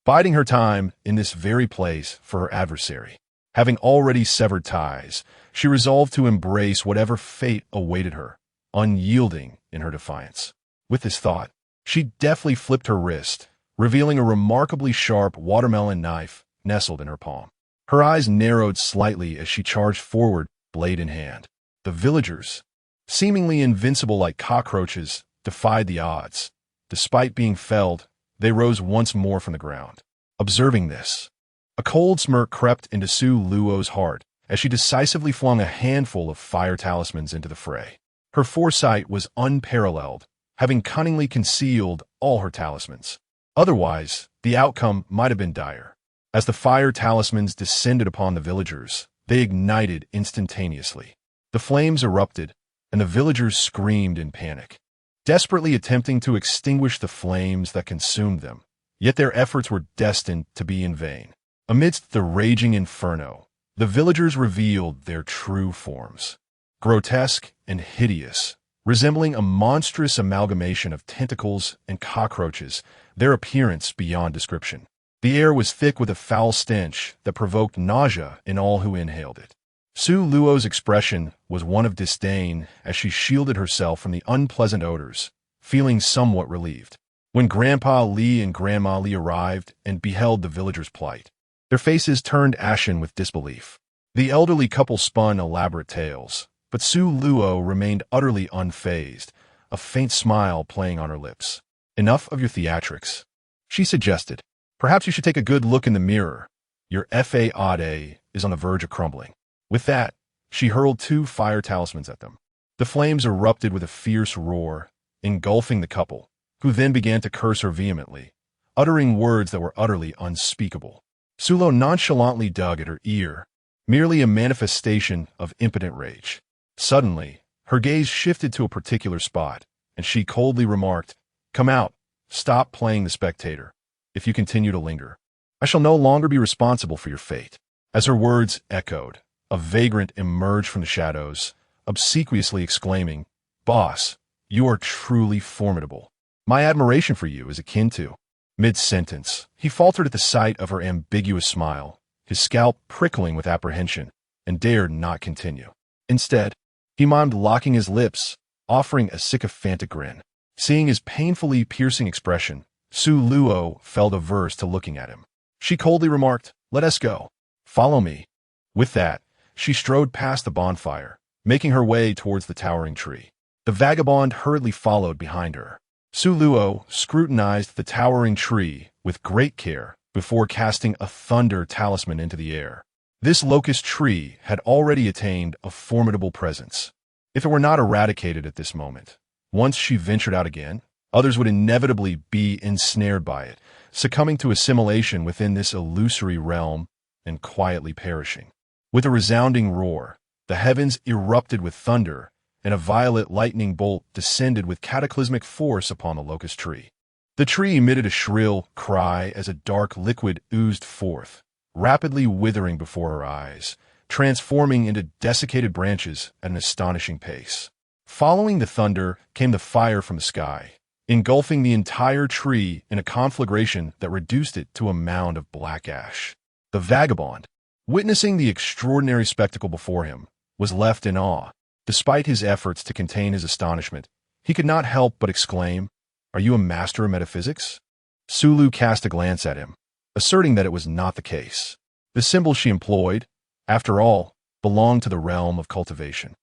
biding her time in this very place for her adversary. Having already severed ties, she resolved to embrace whatever fate awaited her, unyielding in her defiance. With this thought, she deftly flipped her wrist, revealing a remarkably sharp watermelon knife nestled in her palm. Her eyes narrowed slightly as she charged forward, blade in hand. The villagers, seemingly invincible like cockroaches, defied the odds. Despite being felled, they rose once more from the ground. Observing this, a cold smirk crept into Su Luo's heart as she decisively flung a handful of fire talismans into the fray. Her foresight was unparalleled, having cunningly concealed all her talismans. Otherwise, the outcome might have been dire. As the fire talismans descended upon the villagers, they ignited instantaneously. The flames erupted, and the villagers screamed in panic, desperately attempting to extinguish the flames that consumed them. Yet their efforts were destined to be in vain. Amidst the raging inferno, the villagers revealed their true forms. Grotesque and hideous, resembling a monstrous amalgamation of tentacles and cockroaches, their appearance beyond description. The air was thick with a foul stench that provoked nausea in all who inhaled it. Su Luo's expression was one of disdain as she shielded herself from the unpleasant odors, feeling somewhat relieved. When Grandpa Li and Grandma Li arrived and beheld the villagers' plight, their faces turned ashen with disbelief. The elderly couple spun elaborate tales, but Su Luo remained utterly unfazed, a faint smile playing on her lips. "Enough of your theatrics," she suggested. "Perhaps you should take a good look in the mirror. Your faade is on the verge of crumbling." With that, she hurled 2 fire talismans at them. The flames erupted with a fierce roar, engulfing the couple, who then began to curse her vehemently, uttering words that were utterly unspeakable. Sulo nonchalantly dug at her ear, merely a manifestation of impotent rage. Suddenly, her gaze shifted to a particular spot, and she coldly remarked, "Come out. Stop playing the spectator. If you continue to linger, I shall no longer be responsible for your fate." As her words echoed, a vagrant emerged from the shadows, obsequiously exclaiming, "Boss, you are truly formidable. My admiration for you is akin to—" Mid-sentence, he faltered at the sight of her ambiguous smile, his scalp prickling with apprehension, and dared not continue. Instead, he mimed locking his lips, offering a sycophantic grin. Seeing his painfully piercing expression, Su Luo felt averse to looking at him. She coldly remarked, "Let us go. Follow me." With that, she strode past the bonfire, making her way towards the towering tree. The vagabond hurriedly followed behind her. Su Luo scrutinized the towering tree with great care before casting a thunder talisman into the air. This locust tree had already attained a formidable presence. If it were not eradicated at this moment, once she ventured out again, others would inevitably be ensnared by it, succumbing to assimilation within this illusory realm and quietly perishing. With a resounding roar, the heavens erupted with thunder, and a violet lightning bolt descended with cataclysmic force upon the locust tree. The tree emitted a shrill cry as a dark liquid oozed forth, rapidly withering before her eyes, transforming into desiccated branches at an astonishing pace. Following the thunder came the fire from the sky, engulfing the entire tree in a conflagration that reduced it to a mound of black ash. The vagabond, witnessing the extraordinary spectacle before him, was left in awe. Despite his efforts to contain his astonishment, he could not help but exclaim, "Are you a master of metaphysics?" Sulu cast a glance at him, asserting that it was not the case. The symbol she employed, after all, belonged to the realm of cultivation.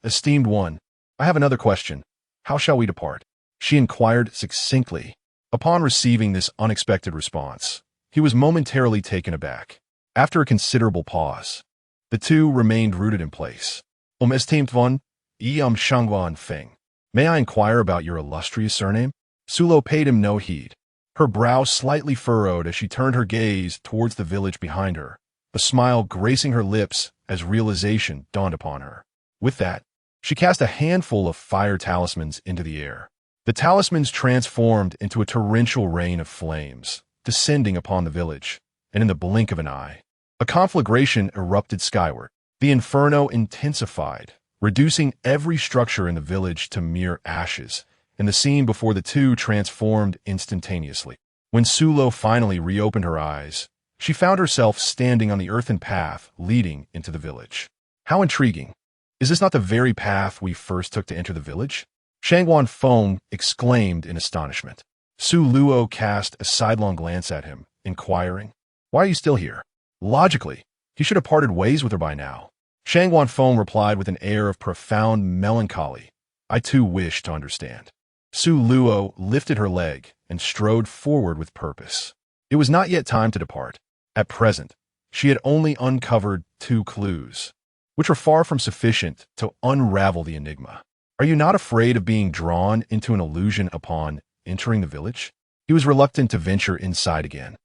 Esteemed one, I have another question. How shall we depart?" she inquired succinctly. Upon receiving this unexpected response, he was momentarily taken aback. After a considerable pause, the two remained rooted in place. Esteemed one, Shangwan Feng. May I inquire about your illustrious surname?" Sulo paid him no heed. Her brow slightly furrowed as she turned her gaze towards the village behind her, a smile gracing her lips as realization dawned upon her. With that, she cast a handful of fire talismans into the air. The talismans transformed into a torrential rain of flames, descending upon the village, and in the blink of an eye, a conflagration erupted skyward. The inferno intensified, reducing every structure in the village to mere ashes, and the scene before the two transformed instantaneously. When Sulo finally reopened her eyes, she found herself standing on the earthen path leading into the village. How intriguing! Is this not the very path we first took to enter the village? Shangwan Feng exclaimed in astonishment. Su Luo cast a sidelong glance at him, inquiring, "Why are you still here?" Logically, he should have parted ways with her by now. Shangwan Feng replied with an air of profound melancholy, "I too wish to understand." Su Luo lifted her leg and strode forward with purpose. It was not yet time to depart. At present, she had only uncovered 2 clues, which were far from sufficient to unravel the enigma. "Are you not afraid of being drawn into an illusion upon entering the village?" He was reluctant to venture inside again,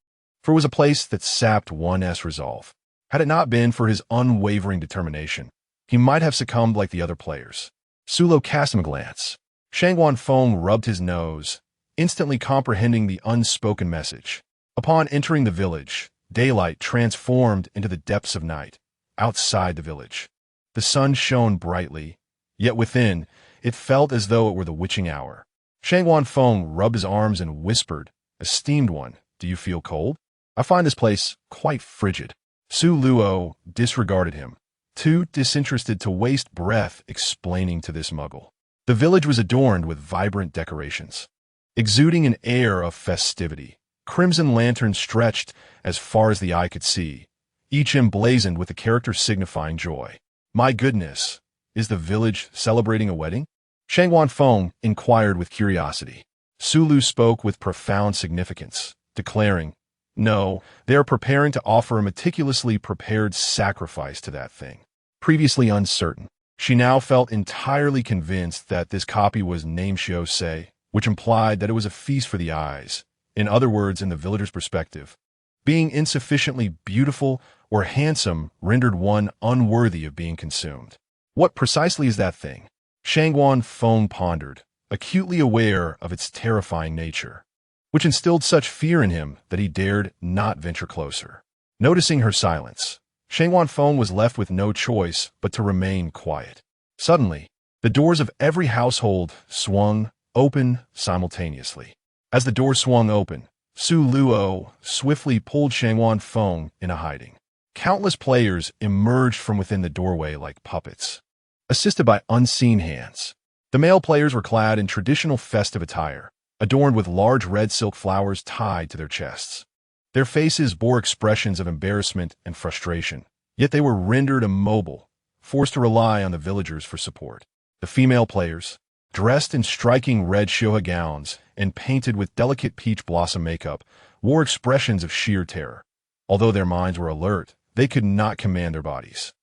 for it was a place that sapped one's resolve. Had it not been for his unwavering determination, he might have succumbed like the other players. Sulo cast him a glance. Shangwan Feng rubbed his nose, instantly comprehending the unspoken message. Upon entering the village, daylight transformed into the depths of night. Outside the village, the sun shone brightly, yet within, it felt as though it were the witching hour. Shangwan Feng rubbed his arms and whispered, "Esteemed one, do you feel cold? I find this place quite frigid." Su Luo disregarded him, too disinterested to waste breath explaining to this muggle. The village was adorned with vibrant decorations, exuding an air of festivity. Crimson lanterns stretched as far as the eye could see, each emblazoned with a character signifying joy. "My goodness, is the village celebrating a wedding?" Shang Wanfeng inquired with curiosity. Su Lu spoke with profound significance, declaring, "No, they are preparing to offer a meticulously prepared sacrifice to that thing." Previously uncertain, she now felt entirely convinced that this copy was name Xiao Se, which implied that it was a feast for the eyes. In other words, in the villager's perspective, being insufficiently beautiful or handsome rendered one unworthy of being consumed. What precisely is that thing? Shang Wanfeng pondered, acutely aware of its terrifying nature, which instilled such fear in him that he dared not venture closer. Noticing her silence, Shang Wanfeng was left with no choice but to remain quiet. Suddenly, the doors of every household swung open simultaneously. As the door swung open, Su Luo swiftly pulled Shang Wanfeng into hiding. Countless players emerged from within the doorway like puppets, assisted by unseen hands. The male players were clad in traditional festive attire, adorned with large red silk flowers tied to their chests. Their faces bore expressions of embarrassment and frustration, yet they were rendered immobile, forced to rely on the villagers for support. The female players, dressed in striking red shoha gowns and painted with delicate peach blossom makeup, wore expressions of sheer terror. Although their minds were alert, they could not command their bodies.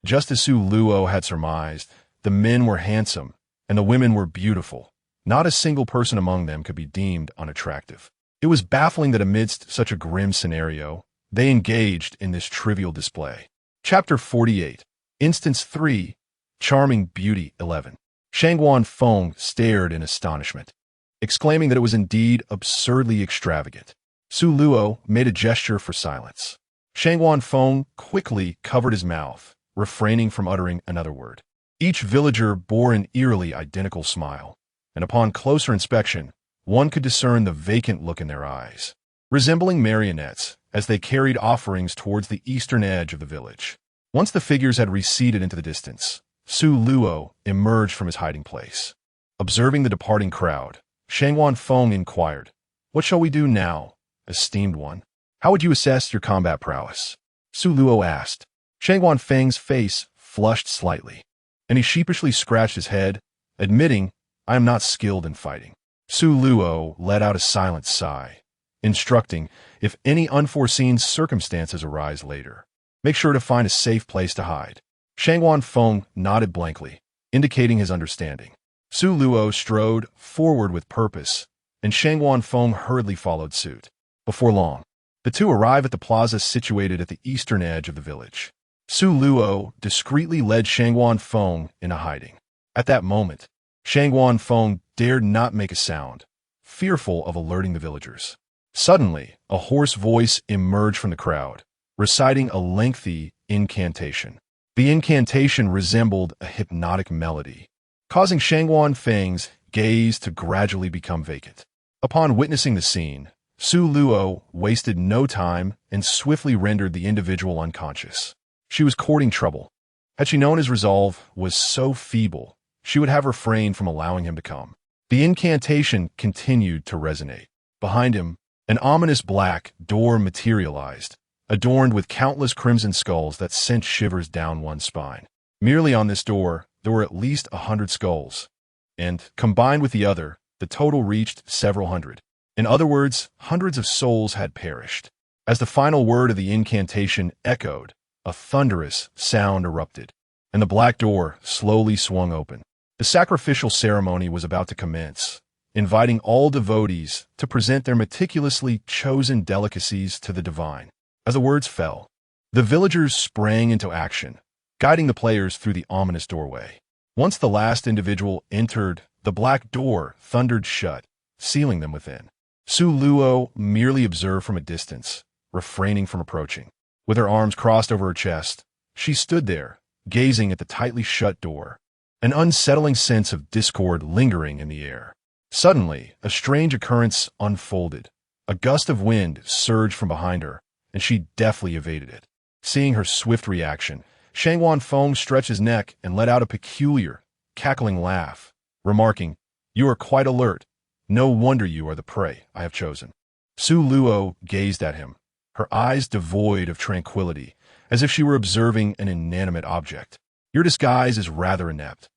Just as Su Luo had surmised, the men were handsome and the women were beautiful. Not a single person among them could be deemed unattractive. It was baffling that amidst such a grim scenario, they engaged in this trivial display. Chapter 48, Instance 3, Charming Beauty 11. Shang Wanfeng stared in astonishment, exclaiming that it was indeed absurdly extravagant. Su Luo made a gesture for silence. Shang Wanfeng quickly covered his mouth, refraining from uttering another word. Each villager bore an eerily identical smile, and upon closer inspection, one could discern the vacant look in their eyes, resembling marionettes as they carried offerings towards the eastern edge of the village. Once the figures had receded into the distance, Su Luo emerged from his hiding place. Observing the departing crowd, Shang Wanfeng inquired, "What shall we do now, esteemed one? How would you assess your combat prowess?" Su Luo asked. Shang Wanfeng's face flushed slightly, and he sheepishly scratched his head, admitting, "I am not skilled in fighting." Su Luo let out a silent sigh, instructing, "If any unforeseen circumstances arise later, make sure to find a safe place to hide." Shang Wanfeng nodded blankly, indicating his understanding. Su Luo strode forward with purpose, and Shang Wanfeng hurriedly followed suit. Before long, the two arrived at the plaza situated at the eastern edge of the village. Su Luo discreetly led Shang Wanfeng into hiding. At that moment, Shang Wanfeng dared not make a sound, fearful of alerting the villagers. Suddenly, a hoarse voice emerged from the crowd, reciting a lengthy incantation. The incantation resembled a hypnotic melody, causing Shang Wanfeng's gaze to gradually become vacant. Upon witnessing the scene, Su Luo wasted no time and swiftly rendered the individual unconscious. She was courting trouble. Had she known his resolve was so feeble, she would have refrained from allowing him to come. The incantation continued to resonate. Behind him, an ominous black door materialized, adorned with countless crimson skulls that sent shivers down one's spine. Merely on this door, there were at least 100 skulls, and, combined with the other, the total reached several hundred. In other words, hundreds of souls had perished. As the final word of the incantation echoed, a thunderous sound erupted, and the black door slowly swung open. The sacrificial ceremony was about to commence, inviting all devotees to present their meticulously chosen delicacies to the divine. As the words fell, the villagers sprang into action, guiding the players through the ominous doorway. Once the last individual entered, the black door thundered shut, sealing them within. Su Luo merely observed from a distance, refraining from approaching. With her arms crossed over her chest, she stood there, gazing at the tightly shut door, an unsettling sense of discord lingering in the air. Suddenly, a strange occurrence unfolded. A gust of wind surged from behind her, and she deftly evaded it. Seeing her swift reaction, Shang Wanfeng stretched his neck and let out a peculiar, cackling laugh, remarking, "You are quite alert. No wonder you are the prey I have chosen." Su Luo gazed at him, her eyes devoid of tranquility, as if she were observing an inanimate object. "Your disguise is rather inept.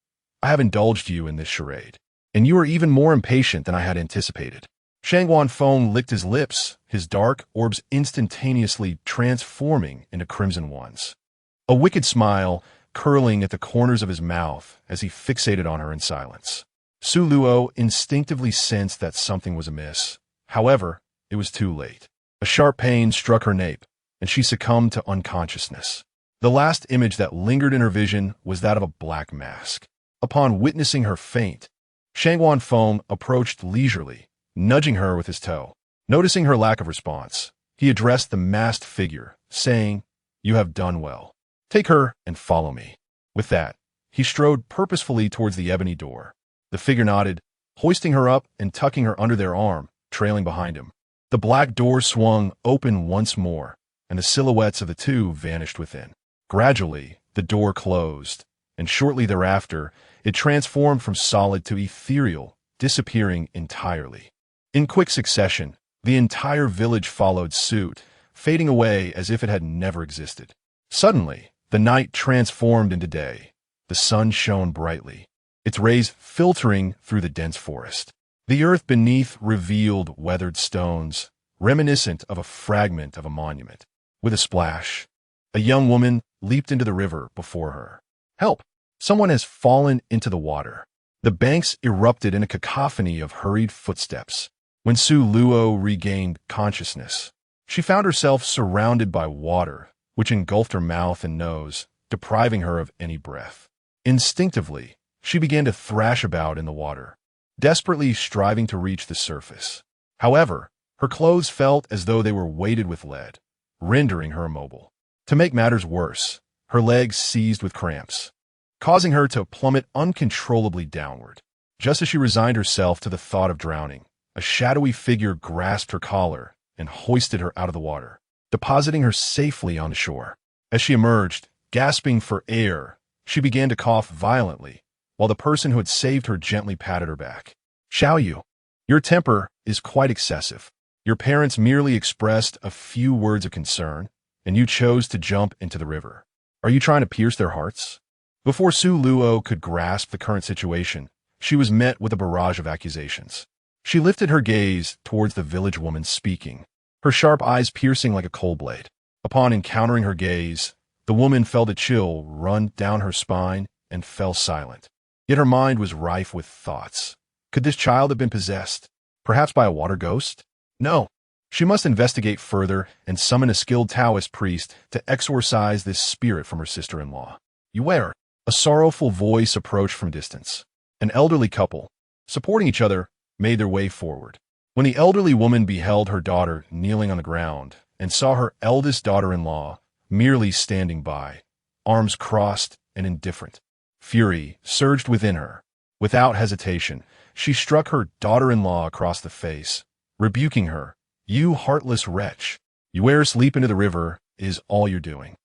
I have indulged you in this charade, and you are even more impatient than I had anticipated." Shangguan Feng licked his lips, his dark orbs instantaneously transforming into crimson ones. A wicked smile curling at the corners of his mouth as he fixated on her in silence. Su Luo instinctively sensed that something was amiss. However, it was too late. A sharp pain struck her nape, and she succumbed to unconsciousness. The last image that lingered in her vision was that of a black mask. Upon witnessing her faint, Shangguan Feng approached leisurely, nudging her with his toe. Noticing her lack of response, he addressed the masked figure, saying, "You have done well. Take her and follow me." With that, he strode purposefully towards the ebony door. The figure nodded, hoisting her up and tucking her under their arm, trailing behind him. The black door swung open once more, and the silhouettes of the two vanished within. Gradually, the door closed, and shortly thereafter, it transformed from solid to ethereal, disappearing entirely. In quick succession, the entire village followed suit, fading away as if it had never existed. Suddenly, the night transformed into day. The sun shone brightly, its rays filtering through the dense forest. The earth beneath revealed weathered stones, reminiscent of a fragment of a monument. With a splash, a young woman leaped into the river before her. "Help! Someone has fallen into the water." The banks erupted in a cacophony of hurried footsteps. When Su Luo regained consciousness, she found herself surrounded by water, which engulfed her mouth and nose, depriving her of any breath. Instinctively, she began to thrash about in the water, desperately striving to reach the surface. However, her clothes felt as though they were weighted with lead, rendering her immobile. To make matters worse, her legs seized with cramps, causing her to plummet uncontrollably downward. Just as she resigned herself to the thought of drowning, a shadowy figure grasped her collar and hoisted her out of the water, depositing her safely on shore. As she emerged, gasping for air, she began to cough violently, while the person who had saved her gently patted her back. "Xiao Yu, your temper is quite excessive. Your parents merely expressed a few words of concern, and you chose to jump into the river. Are you trying to pierce their hearts?" Before Su Luo could grasp the current situation, she was met with a barrage of accusations. She lifted her gaze towards the village woman speaking, her sharp eyes piercing like a cold blade. Upon encountering her gaze, the woman felt a chill run down her spine and fell silent. Yet her mind was rife with thoughts. Could this child have been possessed, perhaps by a water ghost? No. She must investigate further and summon a skilled Taoist priest to exorcise this spirit from her sister-in-law. "Beware!" A sorrowful voice approached from distance. An elderly couple, supporting each other, made their way forward. When the elderly woman beheld her daughter kneeling on the ground and saw her eldest daughter-in-law merely standing by, arms crossed and indifferent, fury surged within her. Without hesitation, she struck her daughter-in-law across the face, rebuking her. "You heartless wretch! You wear sleep into the river is all you're doing.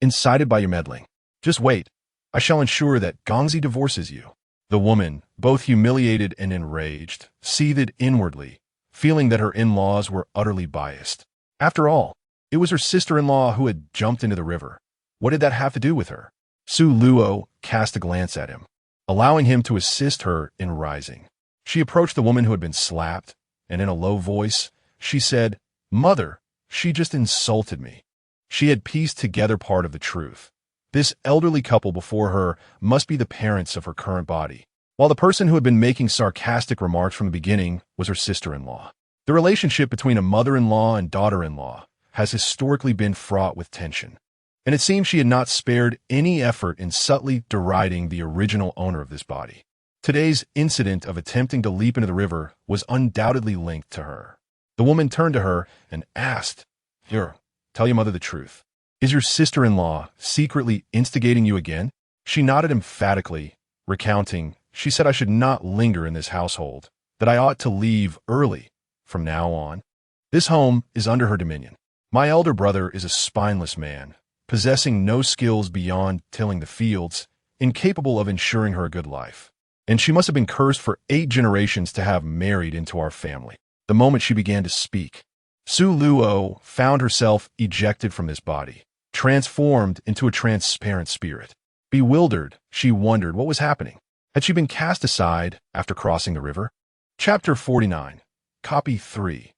Incited by your meddling. Just wait. I shall ensure that Gongzi divorces you." The woman, both humiliated and enraged, seethed inwardly, feeling that her in-laws were utterly biased. After all, it was her sister-in-law who had jumped into the river. What did that have to do with her? Su Luo cast a glance at him, allowing him to assist her in rising. She approached the woman who had been slapped, and in a low voice, she said, "Mother, she just insulted me." She had pieced together part of the truth. This elderly couple before her must be the parents of her current body, while the person who had been making sarcastic remarks from the beginning was her sister-in-law. The relationship between a mother-in-law and daughter-in-law has historically been fraught with tension, and it seems she had not spared any effort in subtly deriding the original owner of this body. Today's incident of attempting to leap into the river was undoubtedly linked to her. The woman turned to her and asked, "Here, tell your mother the truth. Is your sister-in-law secretly instigating you again?" She nodded emphatically, recounting, "She said I should not linger in this household, that I ought to leave early from now on. This home is under her dominion. My elder brother is a spineless man, possessing no skills beyond tilling the fields, incapable of ensuring her a good life. and she must have been cursed for 8 generations to have married into our family. The moment she began to speak, Su Luo found herself ejected from this body, transformed into a transparent spirit. Bewildered, she wondered what was happening. Had she been cast aside after crossing the river? Chapter 49. Copy 3.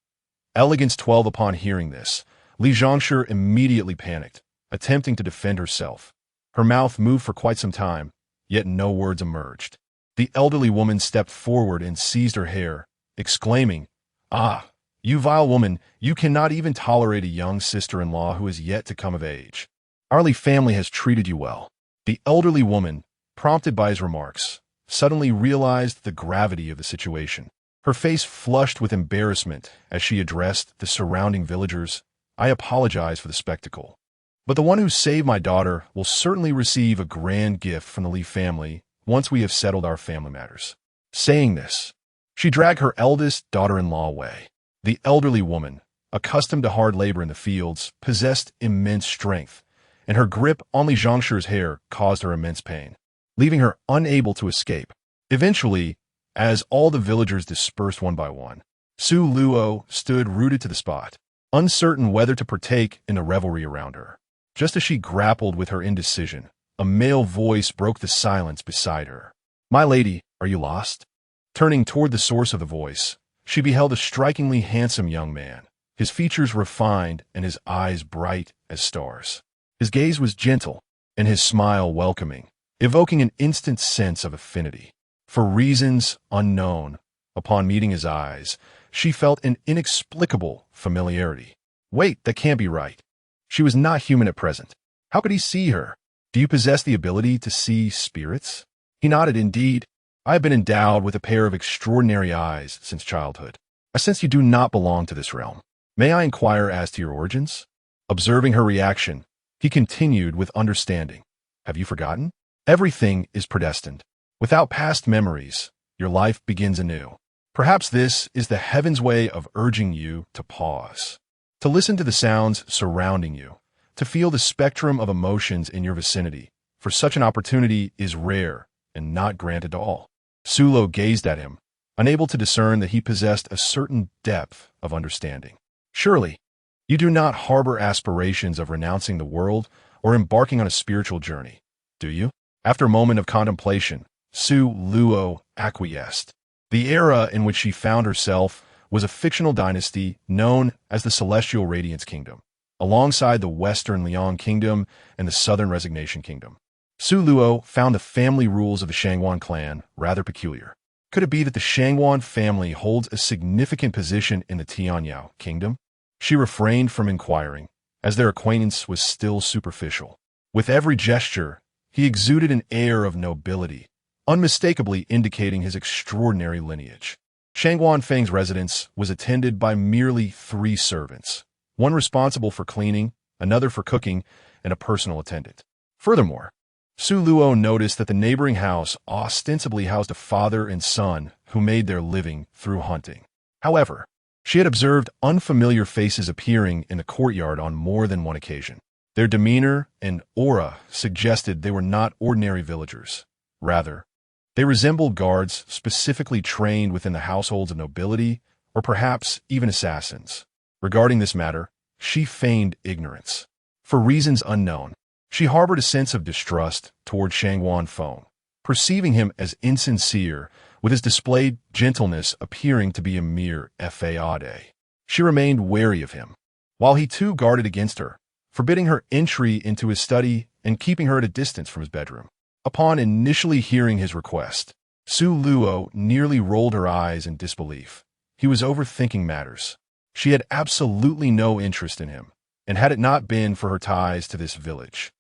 Elegance 12. Upon hearing this, Li Zhongshi immediately panicked, attempting to defend herself. Her mouth moved for quite some time, yet no words emerged. The elderly woman stepped forward and seized her hair, exclaiming, "Ah, you vile woman, you cannot even tolerate a young sister-in-law who is yet to come of age. Our Li family has treated you well." The elderly woman, prompted by his remarks, suddenly realized the gravity of the situation. Her face flushed with embarrassment as she addressed the surrounding villagers. "I apologize for the spectacle, but the one who saved my daughter will certainly receive a grand gift from the Li family once we have settled our family matters." Saying this, she dragged her eldest daughter-in-law away. The elderly woman, accustomed to hard labor in the fields, possessed immense strength, and her grip on Li Zhongshi's hair caused her immense pain, leaving her unable to escape. Eventually, as all the villagers dispersed one by one, Su Luo stood rooted to the spot, uncertain whether to partake in the revelry around her. Just as she grappled with her indecision, a male voice broke the silence beside her. "My lady, are you lost?" Turning toward the source of the voice, she beheld a strikingly handsome young man, his features refined and his eyes bright as stars. His gaze was gentle, and his smile welcoming, evoking an instant sense of affinity. For reasons unknown, upon meeting his eyes, she felt an inexplicable familiarity. Wait, that can't be right. She was not human at present. How could he see her? "Do you possess the ability to see spirits?" He nodded. "Indeed, I have been endowed with a pair of extraordinary eyes since childhood. I sense you do not belong to this realm. May I inquire as to your origins?" Observing her reaction, he continued with understanding. "Have you forgotten? Everything is predestined. Without past memories, your life begins anew. Perhaps this is the heaven's way of urging you to pause, to listen to the sounds surrounding you, to feel the spectrum of emotions in your vicinity, for such an opportunity is rare and not granted to all." Sulo gazed at him, unable to discern that he possessed a certain depth of understanding. "Surely, you do not harbor aspirations of renouncing the world or embarking on a spiritual journey, do you?" After a moment of contemplation, Su Luo acquiesced. The era in which she found herself was a fictional dynasty known as the Celestial Radiance Kingdom, alongside the Western Liang Kingdom and the Southern Resignation Kingdom. Su Luo found the family rules of the Shangwan clan rather peculiar. Could it be that the Shangwan family holds a significant position in the Tianyao Kingdom? She refrained from inquiring, as their acquaintance was still superficial. With every gesture, he exuded an air of nobility, unmistakably indicating his extraordinary lineage. Shangwan Feng's residence was attended by merely 3 servants, one responsible for cleaning, another for cooking, and a personal attendant. Furthermore, Su Luo noticed that the neighboring house ostensibly housed a father and son who made their living through hunting. However, she had observed unfamiliar faces appearing in the courtyard on more than one occasion. Their demeanor and aura suggested they were not ordinary villagers. Rather, they resembled guards specifically trained within the households of nobility, or perhaps even assassins. Regarding this matter, she feigned ignorance. For reasons unknown, she harbored a sense of distrust toward Shangwan Feng, perceiving him as insincere, with his displayed gentleness appearing to be a mere fade. She remained wary of him, while he too guarded against her, forbidding her entry into his study and keeping her at a distance from his bedroom. Upon initially hearing his request, Su Luo nearly rolled her eyes in disbelief. He was overthinking matters. She had absolutely no interest in him, and had it not been for her ties to this village,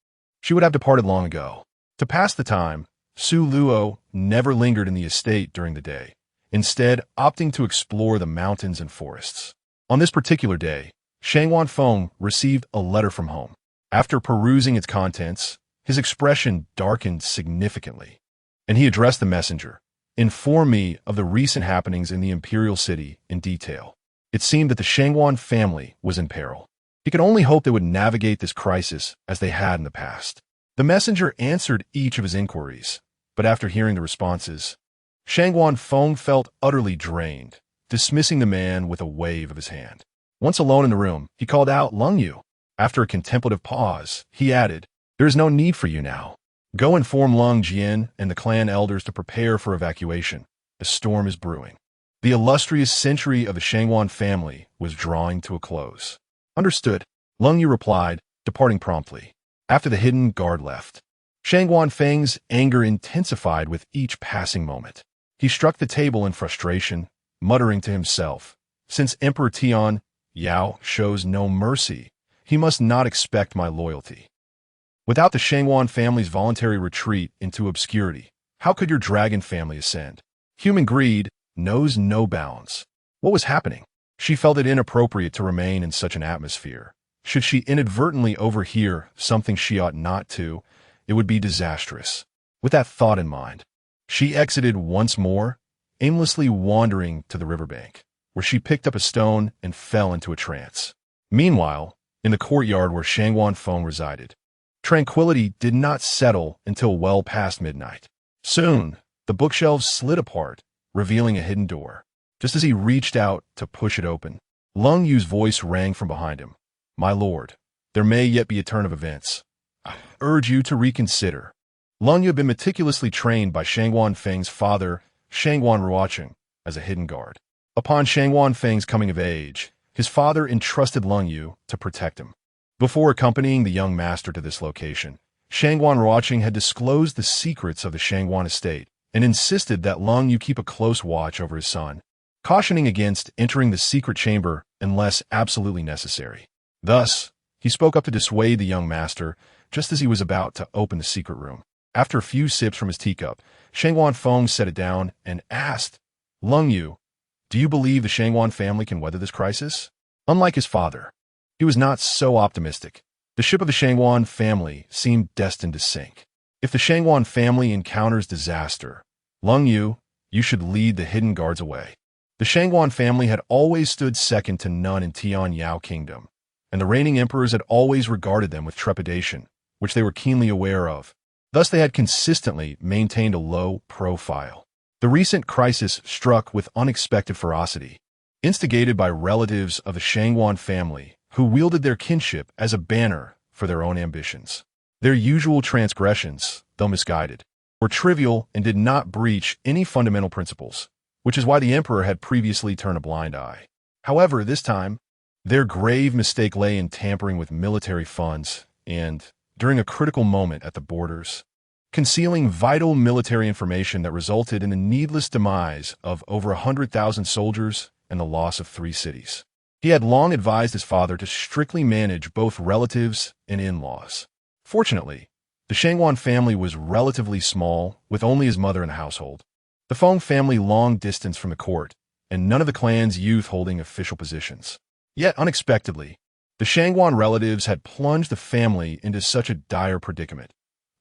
she would have departed long ago. To pass the time, Su Luo never lingered in the estate during the day, instead opting to explore the mountains and forests. On this particular day, Shangwan Feng received a letter from home. After perusing its contents, his expression darkened significantly, and he addressed the messenger. "Inform me of the recent happenings in the imperial city in detail." It seemed that the Shangwan family was in peril. He could only hope they would navigate this crisis as they had in the past. The messenger answered each of his inquiries, but after hearing the responses, Shang Feng felt utterly drained, dismissing the man with a wave of his hand. Once alone in the room, he called out, "Lung Yu." After a contemplative pause, he added, "There is no need for you now. Go inform Lung Jian and the clan elders to prepare for evacuation. The storm is brewing." The illustrious century of the Shangwan family was drawing to a close. "Understood," Lung Yu replied, departing promptly. After the hidden guard left, Shangwan Feng's anger intensified with each passing moment. He struck the table in frustration, muttering to himself, "Since Emperor Tian Yao shows no mercy, he must not expect my loyalty. Without the Shangwan family's voluntary retreat into obscurity, how could your dragon family ascend? Human greed knows no bounds." What was happening? She felt it inappropriate to remain in such an atmosphere. Should she inadvertently overhear something she ought not to, it would be disastrous. With that thought in mind, she exited once more, aimlessly wandering to the riverbank, where she picked up a stone and fell into a trance. Meanwhile, in the courtyard where Shangwan Feng resided, tranquility did not settle until well past midnight. Soon, the bookshelves slid apart, revealing a hidden door. Just as he reached out to push it open, Lung Yu's voice rang from behind him. "My lord, there may yet be a turn of events. I urge you to reconsider." Lung Yu had been meticulously trained by Shangwan Feng's father, Shangwan Ruocheng, as a hidden guard. Upon Shangwan Feng's coming of age, his father entrusted Lung Yu to protect him. Before accompanying the young master to this location, Shangwan Ruocheng had disclosed the secrets of the Shangwan estate and insisted that Lung Yu keep a close watch over his son, cautioning against entering the secret chamber unless absolutely necessary. Thus, he spoke up to dissuade the young master just as he was about to open the secret room. After a few sips from his teacup, Shangwan Feng set it down and asked, "Lung Yu, do you believe the Shangwan family can weather this crisis?" Unlike his father, he was not so optimistic. The ship of the Shangwan family seemed destined to sink. If the Shangwan family encounters disaster, Lung Yu, you should lead the hidden guards away. The Shangwan family had always stood second to none in Tian Yao Kingdom, and the reigning emperors had always regarded them with trepidation, which they were keenly aware of. Thus they had consistently maintained a low profile. The recent crisis struck with unexpected ferocity, instigated by relatives of the Shangwan family who wielded their kinship as a banner for their own ambitions. Their usual transgressions, though misguided, were trivial and did not breach any fundamental principles, which is why the emperor had previously turned a blind eye. However, this time, their grave mistake lay in tampering with military funds and, during a critical moment at the borders, concealing vital military information that resulted in the needless demise of over 100,000 soldiers and the loss of 3 cities. He had long advised his father to strictly manage both relatives and in-laws. Fortunately, the Shangwan family was relatively small, with only his mother in the household. The Feng family long distance from the court, and none of the clan's youth holding official positions. Yet, unexpectedly, the Shangwan relatives had plunged the family into such a dire predicament.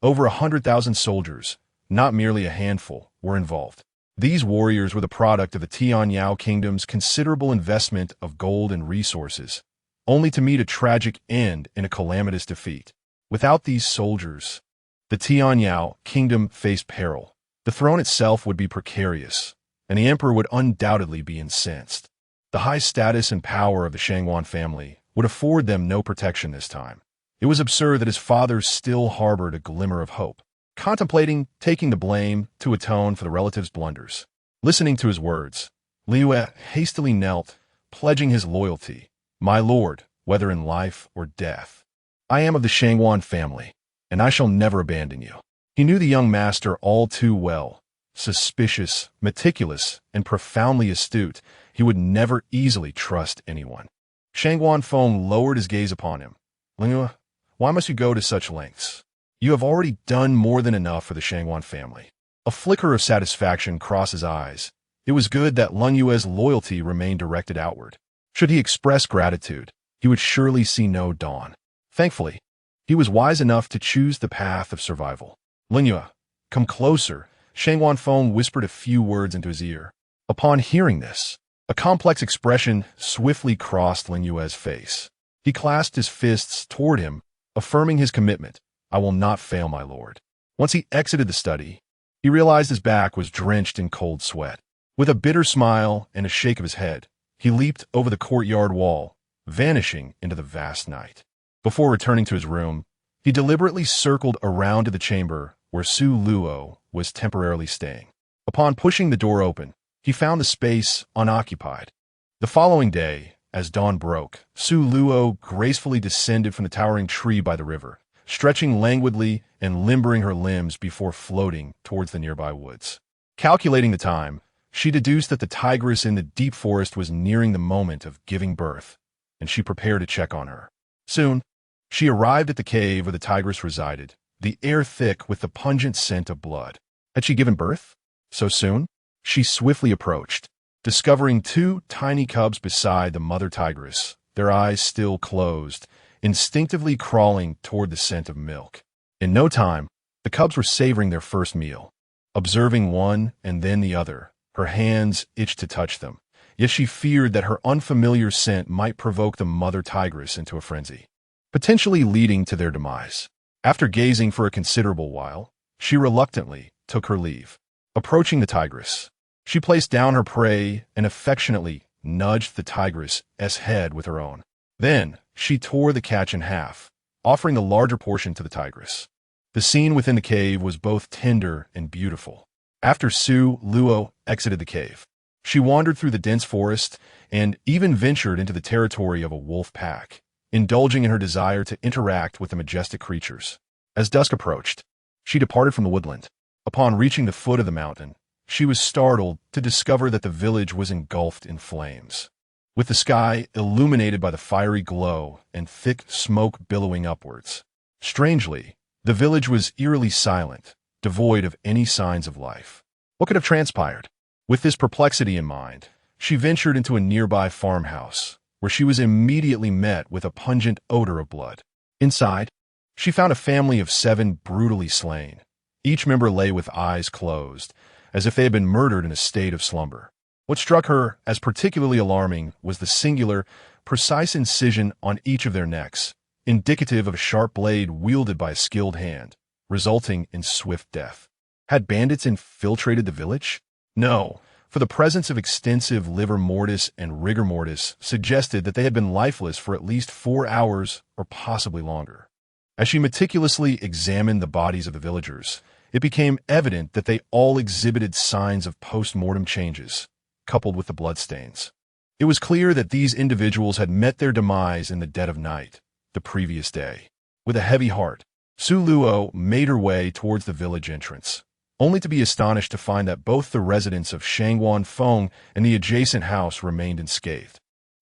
Over 100,000 soldiers, not merely a handful, were involved. These warriors were the product of the Tian Yao Kingdom's considerable investment of gold and resources, only to meet a tragic end in a calamitous defeat. Without these soldiers, the Tian Yao Kingdom faced peril. The throne itself would be precarious, and the emperor would undoubtedly be incensed. The high status and power of the Shangwan family would afford them no protection this time. It was absurd that his father still harbored a glimmer of hope, contemplating taking the blame to atone for the relatives' blunders. Listening to his words, Liu hastily knelt, pledging his loyalty. "My lord, whether in life or death, I am of the Shangwan family, and I shall never abandon you." He knew the young master all too well. Suspicious, meticulous, and profoundly astute, he would never easily trust anyone. Shangwan Feng lowered his gaze upon him. "Liu, why must you go to such lengths? You have already done more than enough for the Shangwan family." A flicker of satisfaction crossed his eyes. It was good that Lung Yue's loyalty remained directed outward. Should he express gratitude, he would surely see no dawn. Thankfully, he was wise enough to choose the path of survival. "Lung Yue, come closer." Shangwan Feng whispered a few words into his ear. Upon hearing this, a complex expression swiftly crossed Lin Yue's face. He clasped his fists toward him, affirming his commitment. "I will not fail, my lord." Once he exited the study, He realized his back was drenched in cold sweat. With a bitter smile and a shake of his head, he leaped over the courtyard wall, vanishing into the vast night. Before returning to his room, he deliberately circled around to the chamber where Su Luo was temporarily staying. Upon pushing the door open, he found the space unoccupied. The following day, as dawn broke, Su Luo gracefully descended from the towering tree by the river, stretching languidly and limbering her limbs before floating towards the nearby woods. Calculating the time, she deduced that the tigress in the deep forest was nearing the moment of giving birth, and she prepared to check on her. Soon, she arrived at the cave where the tigress resided, the air thick with the pungent scent of blood. Had she given birth? So soon? She swiftly approached, discovering two tiny cubs beside the mother tigress, their eyes still closed, instinctively crawling toward the scent of milk. In no time, the cubs were savoring their first meal. Observing one and then the other, her hands itched to touch them, yet she feared that her unfamiliar scent might provoke the mother tigress into a frenzy, potentially leading to their demise. After gazing for a considerable while, she reluctantly took her leave. Approaching the tigress, she placed down her prey and affectionately nudged the tigress's head with her own. Then, she tore the catch in half, offering the larger portion to the tigress. The scene within the cave was both tender and beautiful. After Su Luo exited the cave, she wandered through the dense forest and even ventured into the territory of a wolf pack, indulging in her desire to interact with the majestic creatures. As dusk approached, she departed from the woodland. Upon reaching the foot of the mountain, she was startled to discover that the village was engulfed in flames, with the sky illuminated by the fiery glow and thick smoke billowing upwards. Strangely, the village was eerily silent, devoid of any signs of life. What could have transpired? With this perplexity in mind, she ventured into a nearby farmhouse, where she was immediately met with a pungent odor of blood. Inside, she found a family of 7 brutally slain. Each member lay with eyes closed, as if they had been murdered in a state of slumber. What struck her as particularly alarming was the singular, precise incision on each of their necks, indicative of a sharp blade wielded by a skilled hand, resulting in swift death. Had bandits infiltrated the village? No, for the presence of extensive livor mortis and rigor mortis suggested that they had been lifeless for at least 4 hours or possibly longer. As she meticulously examined the bodies of the villagers, it became evident that they all exhibited signs of post-mortem changes, coupled with the bloodstains. It was clear that these individuals had met their demise in the dead of night, the previous day. With a heavy heart, Su Luo made her way towards the village entrance, only to be astonished to find that both the residents of Shangguan Feng and the adjacent house remained unscathed.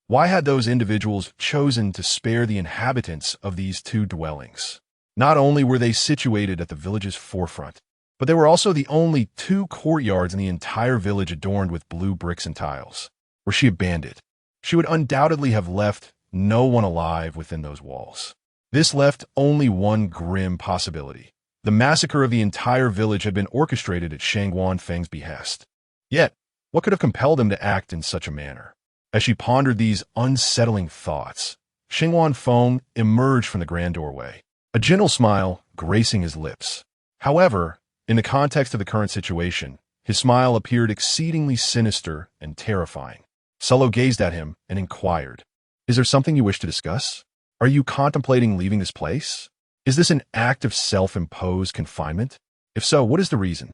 Why had those individuals chosen to spare the inhabitants of these 2 dwellings? Not only were they situated at the village's forefront, but they were also the only 2 courtyards in the entire village adorned with blue bricks and tiles. Were she a bandit? She would undoubtedly have left no one alive within those walls. This left only one grim possibility. The massacre of the entire village had been orchestrated at Shangguan Feng's behest. Yet, what could have compelled him to act in such a manner? As she pondered these unsettling thoughts, Shangguan Feng emerged from the grand doorway, a gentle smile gracing his lips. However, in the context of the current situation, his smile appeared exceedingly sinister and terrifying. Solo gazed at him and inquired, "Is there something you wish to discuss? Are you contemplating leaving this place? Is this an act of self-imposed confinement? If so, what is the reason?"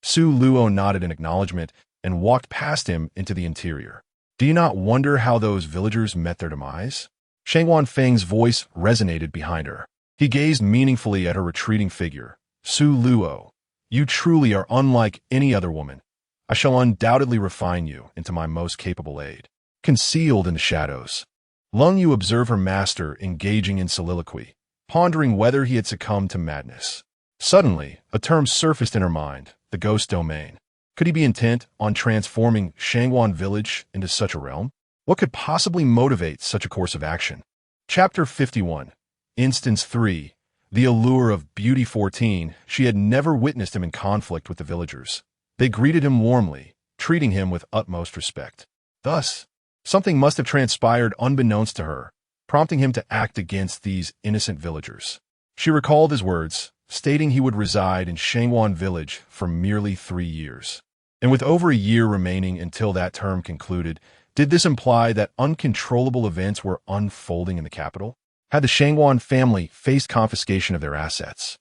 Su Luo nodded in acknowledgement and walked past him into the interior. "Do you not wonder how those villagers met their demise?" Shangguan Feng's voice resonated behind her. He gazed meaningfully at her retreating figure. "Su Luo, you truly are unlike any other woman. I shall undoubtedly refine you into my most capable aid." Concealed in the shadows, Lung Yu observed her master engaging in soliloquy, pondering whether he had succumbed to madness. Suddenly, a term surfaced in her mind, the ghost domain. Could he be intent on transforming Shangguan Village into such a realm? What could possibly motivate such a course of action? Chapter 51. Instance 3. The allure of Beauty 14. She had never witnessed him in conflict with the villagers. They greeted him warmly, treating him with utmost respect. Thus, something must have transpired unbeknownst to her, prompting him to act against these innocent villagers. She recalled his words, stating he would reside in Shangwan village for merely 3 years. And with over a year remaining until that term concluded, did this imply that uncontrollable events were unfolding in the capital? Had the Shangwan family faced confiscation of their assets?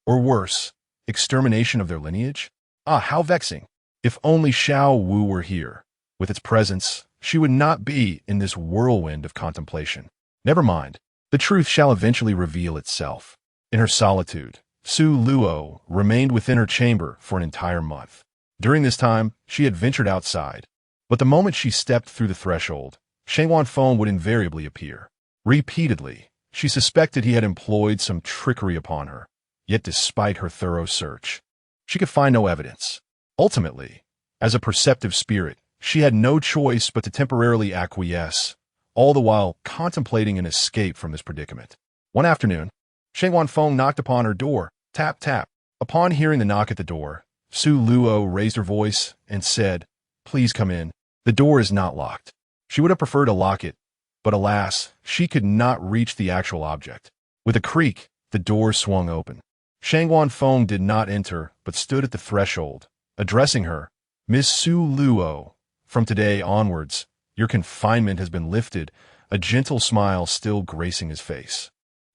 Or worse, extermination of their lineage? Ah, how vexing. If only Xiao Wu were here. With its presence, she would not be in this whirlwind of contemplation. Never mind. The truth shall eventually reveal itself. In her solitude, Su Luo remained within her chamber for an entire month. During this time, she had ventured outside. But the moment she stepped through the threshold, Shangwan Feng would invariably appear. Repeatedly, she suspected he had employed some trickery upon her. Yet despite her thorough search, she could find no evidence. Ultimately, as a perceptive spirit, she had no choice but to temporarily acquiesce, all the while contemplating an escape from this predicament. One afternoon, Shangwan Feng knocked upon her door. Tap, tap. Upon hearing the knock at the door, Su Luo raised her voice and said, "Please come in. The door is not locked." She would have preferred to lock it, but alas, she could not reach the actual object. With a creak, the door swung open. Shangwan Feng did not enter, but stood at the threshold, addressing her, "Miss Su Luo, from today onwards, your confinement has been lifted," a gentle smile still gracing his face.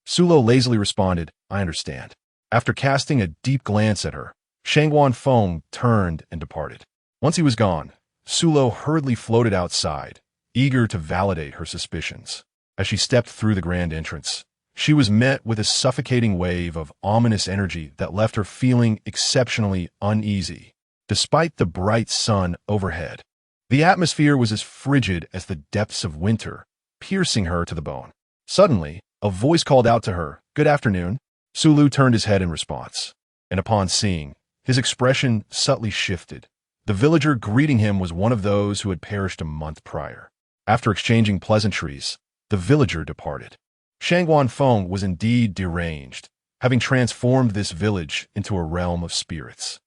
Su Luo lazily responded, "I understand." After casting a deep glance at her, Shangwan Feng turned and departed. Once he was gone, Su Luo hurriedly floated outside, eager to validate her suspicions. As she stepped through the grand entrance, she was met with a suffocating wave of ominous energy that left her feeling exceptionally uneasy, despite the bright sun overhead. The atmosphere was as frigid as the depths of winter, piercing her to the bone. Suddenly, a voice called out to her, "Good afternoon." Su Lu turned his head in response, and upon seeing, his expression subtly shifted. The villager greeting him was one of those who had perished a month prior. After exchanging pleasantries, the villager departed. Shangwan Feng was indeed deranged, having transformed this village into a realm of spirits.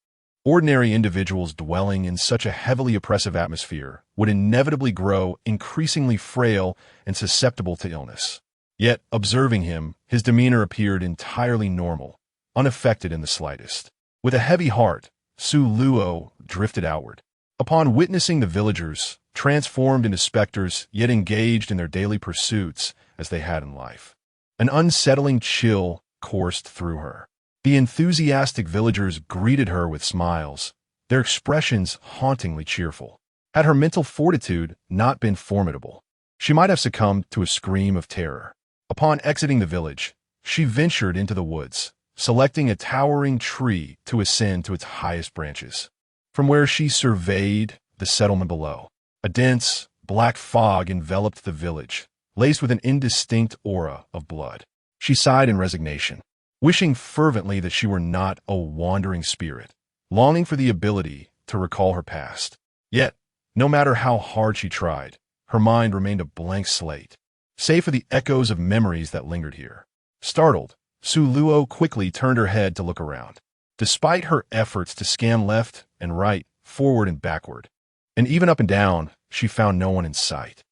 Ordinary individuals dwelling in such a heavily oppressive atmosphere would inevitably grow increasingly frail and susceptible to illness. Yet, observing him, his demeanor appeared entirely normal, unaffected in the slightest. With a heavy heart, Su Luo drifted outward. Upon witnessing the villagers, transformed into specters yet engaged in their daily pursuits as they had in life, an unsettling chill coursed through her. The enthusiastic villagers greeted her with smiles, their expressions hauntingly cheerful. Had her mental fortitude not been formidable, she might have succumbed to a scream of terror. Upon exiting the village, she ventured into the woods, selecting a towering tree to ascend to its highest branches. From where she surveyed the settlement below, a dense, black fog enveloped the village, laced with an indistinct aura of blood. She sighed in resignation, wishing fervently that she were not a wandering spirit, longing for the ability to recall her past. Yet, no matter how hard she tried, her mind remained a blank slate, save for the echoes of memories that lingered here. Startled, Su Luo quickly turned her head to look around. Despite her efforts to scan left and right, forward and backward, and even up and down, she found no one in sight.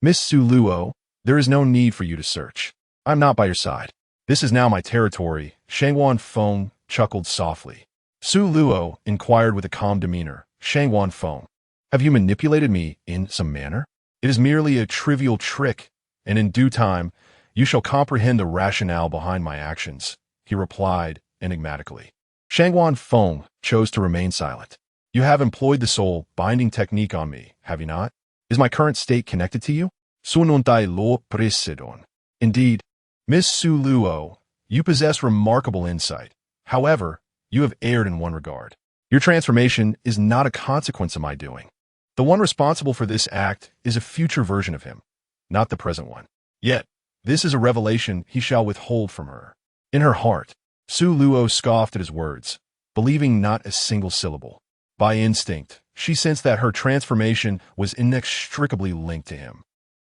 "Miss Su Luo, there is no need for you to search. I'm not by your side. This is now my territory," Shangwan Feng chuckled softly. Su Luo inquired with a calm demeanor, "Shangwan Feng, have you manipulated me in some manner? It is merely a trivial trick, and in due time, you shall comprehend the rationale behind my actions," he replied enigmatically. Shangwan Feng chose to remain silent. "You have employed the soul binding technique on me, have you not? Is my current state connected to you? Sununtai lo presidon. Indeed, Miss Su Luo, you possess remarkable insight. However, you have erred in one regard. Your transformation is not a consequence of my doing. The one responsible for this act is a future version of him, not the present one. Yet, this is a revelation he shall withhold from her." In her heart, Su Luo scoffed at his words, believing not a single syllable. By instinct, she sensed that her transformation was inextricably linked to him.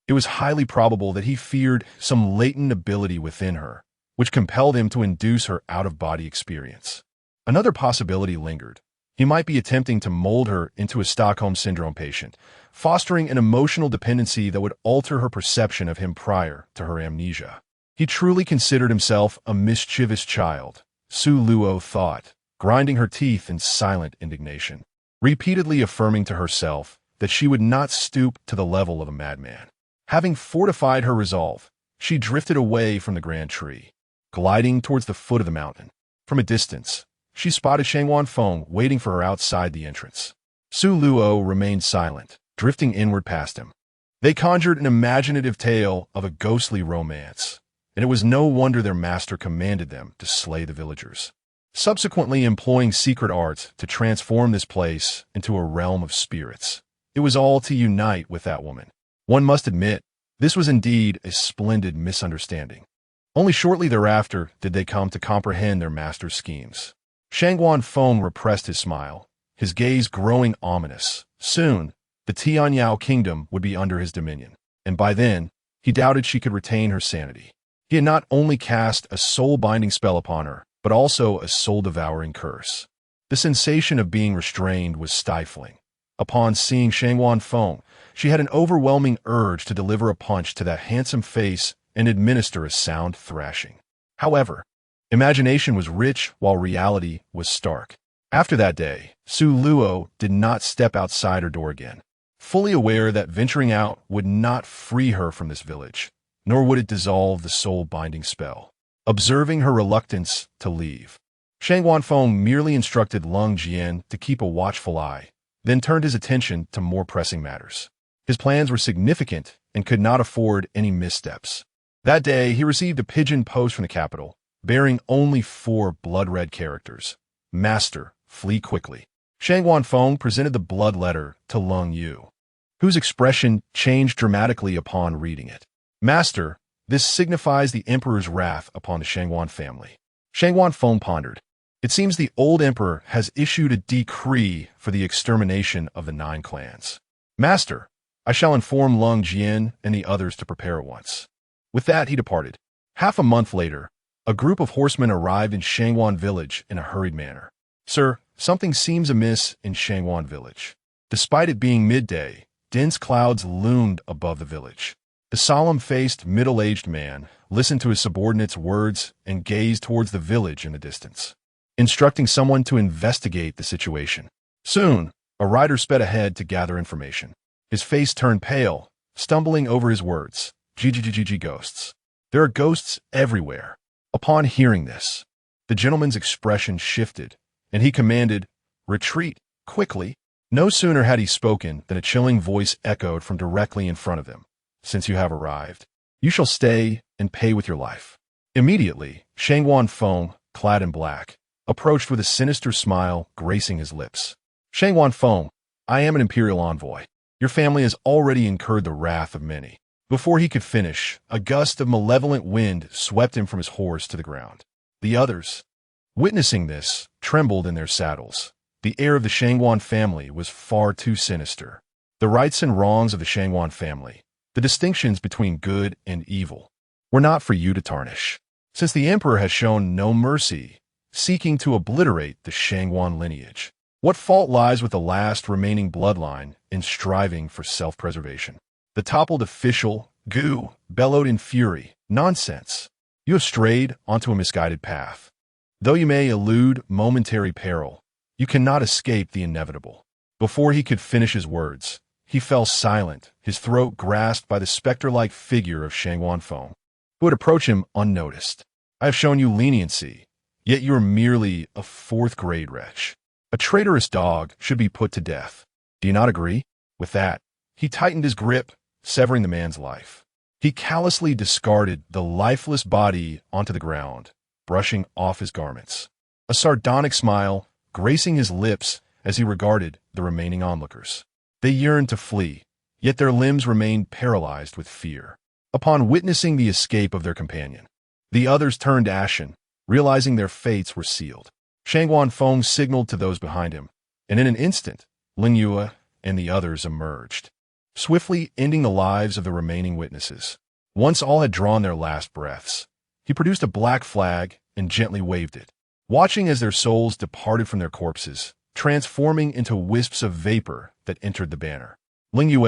It was highly probable that he feared some latent ability within her, which compelled him to induce her out-of-body experience. Another possibility lingered. He might be attempting to mold her into a Stockholm Syndrome patient, fostering an emotional dependency that would alter her perception of him prior to her amnesia. He truly considered himself a mischievous child, Su Luo thought, grinding her teeth in silent indignation, repeatedly affirming to herself that she would not stoop to the level of a madman. Having fortified her resolve, she drifted away from the grand tree, gliding towards the foot of the mountain. From a distance, she spotted Shangwan Feng waiting for her outside the entrance. Su Luo remained silent, drifting inward past him. They conjured an imaginative tale of a ghostly romance, and it was no wonder their master commanded them to slay the villagers, subsequently employing secret arts to transform this place into a realm of spirits. It was all to unite with that woman. One must admit, this was indeed a splendid misunderstanding. Only shortly thereafter did they come to comprehend their master's schemes. Shangwan Feng repressed his smile, his gaze growing ominous. Soon, the Tianyao kingdom would be under his dominion, and by then, he doubted she could retain her sanity. He had not only cast a soul-binding spell upon her, but also a soul-devouring curse. The sensation of being restrained was stifling. Upon seeing Shangwan Feng, she had an overwhelming urge to deliver a punch to that handsome face and administer a sound thrashing. However, imagination was rich while reality was stark. After that day, Su Luo did not step outside her door again, fully aware that venturing out would not free her from this village, nor would it dissolve the soul-binding spell. Observing her reluctance to leave, Shangwan Feng merely instructed Lung Jian to keep a watchful eye, then turned his attention to more pressing matters. His plans were significant and could not afford any missteps. That day, he received a pigeon post from the capital, bearing only 4 blood-red characters. Master, flee quickly. Shangwan Feng presented the blood letter to Lung Yu, whose expression changed dramatically upon reading it. Master, this signifies the emperor's wrath upon the Shangwan family. Shangwan Feng pondered. It seems the old emperor has issued a decree for the extermination of the 9 clans. Master, I shall inform Lung Jian and the others to prepare at once. With that, he departed. Half a month later, a group of horsemen arrived in Shangwan village in a hurried manner. Sir, something seems amiss in Shangwan village. Despite it being midday, dense clouds loomed above the village. The solemn-faced, middle-aged man listened to his subordinates' words and gazed towards the village in the distance, instructing someone to investigate the situation. Soon, a rider sped ahead to gather information. His face turned pale, stumbling over his words. GGGG ghosts. There are ghosts everywhere. Upon hearing this, the gentleman's expression shifted, and he commanded, retreat, quickly. No sooner had he spoken than a chilling voice echoed from directly in front of them. Since you have arrived, you shall stay and pay with your life. Immediately, Shangwan Feng, clad in black, approached with a sinister smile gracing his lips. Shangwan Feng, I am an imperial envoy. Your family has already incurred the wrath of many. Before he could finish, a gust of malevolent wind swept him from his horse to the ground. The others, witnessing this, trembled in their saddles. The air of the Shangwan family was far too sinister. The rights and wrongs of the Shangwan family, the distinctions between good and evil, were not for you to tarnish. Since the emperor has shown no mercy, seeking to obliterate the Shangwan lineage, what fault lies with the last remaining bloodline in striving for self-preservation? The toppled official, Gu, bellowed in fury. Nonsense. You have strayed onto a misguided path. Though you may elude momentary peril, you cannot escape the inevitable. Before he could finish his words, he fell silent, his throat grasped by the specter-like figure of Shangwan Feng, who had approached him unnoticed. I have shown you leniency, yet you are merely a 4th-grade wretch. A traitorous dog should be put to death. Do you not agree? With that, he tightened his grip, severing the man's life. He callously discarded the lifeless body onto the ground, brushing off his garments. A sardonic smile gracing his lips as he regarded the remaining onlookers. They yearned to flee, yet their limbs remained paralyzed with fear. Upon witnessing the escape of their companion, the others turned ashen, realizing their fates were sealed. Shangwan Feng signaled to those behind him, and in an instant, Ling Yue and the others emerged, swiftly ending the lives of the remaining witnesses. Once all had drawn their last breaths, he produced a black flag and gently waved it, watching as their souls departed from their corpses, transforming into wisps of vapor that entered the banner. Ling Yue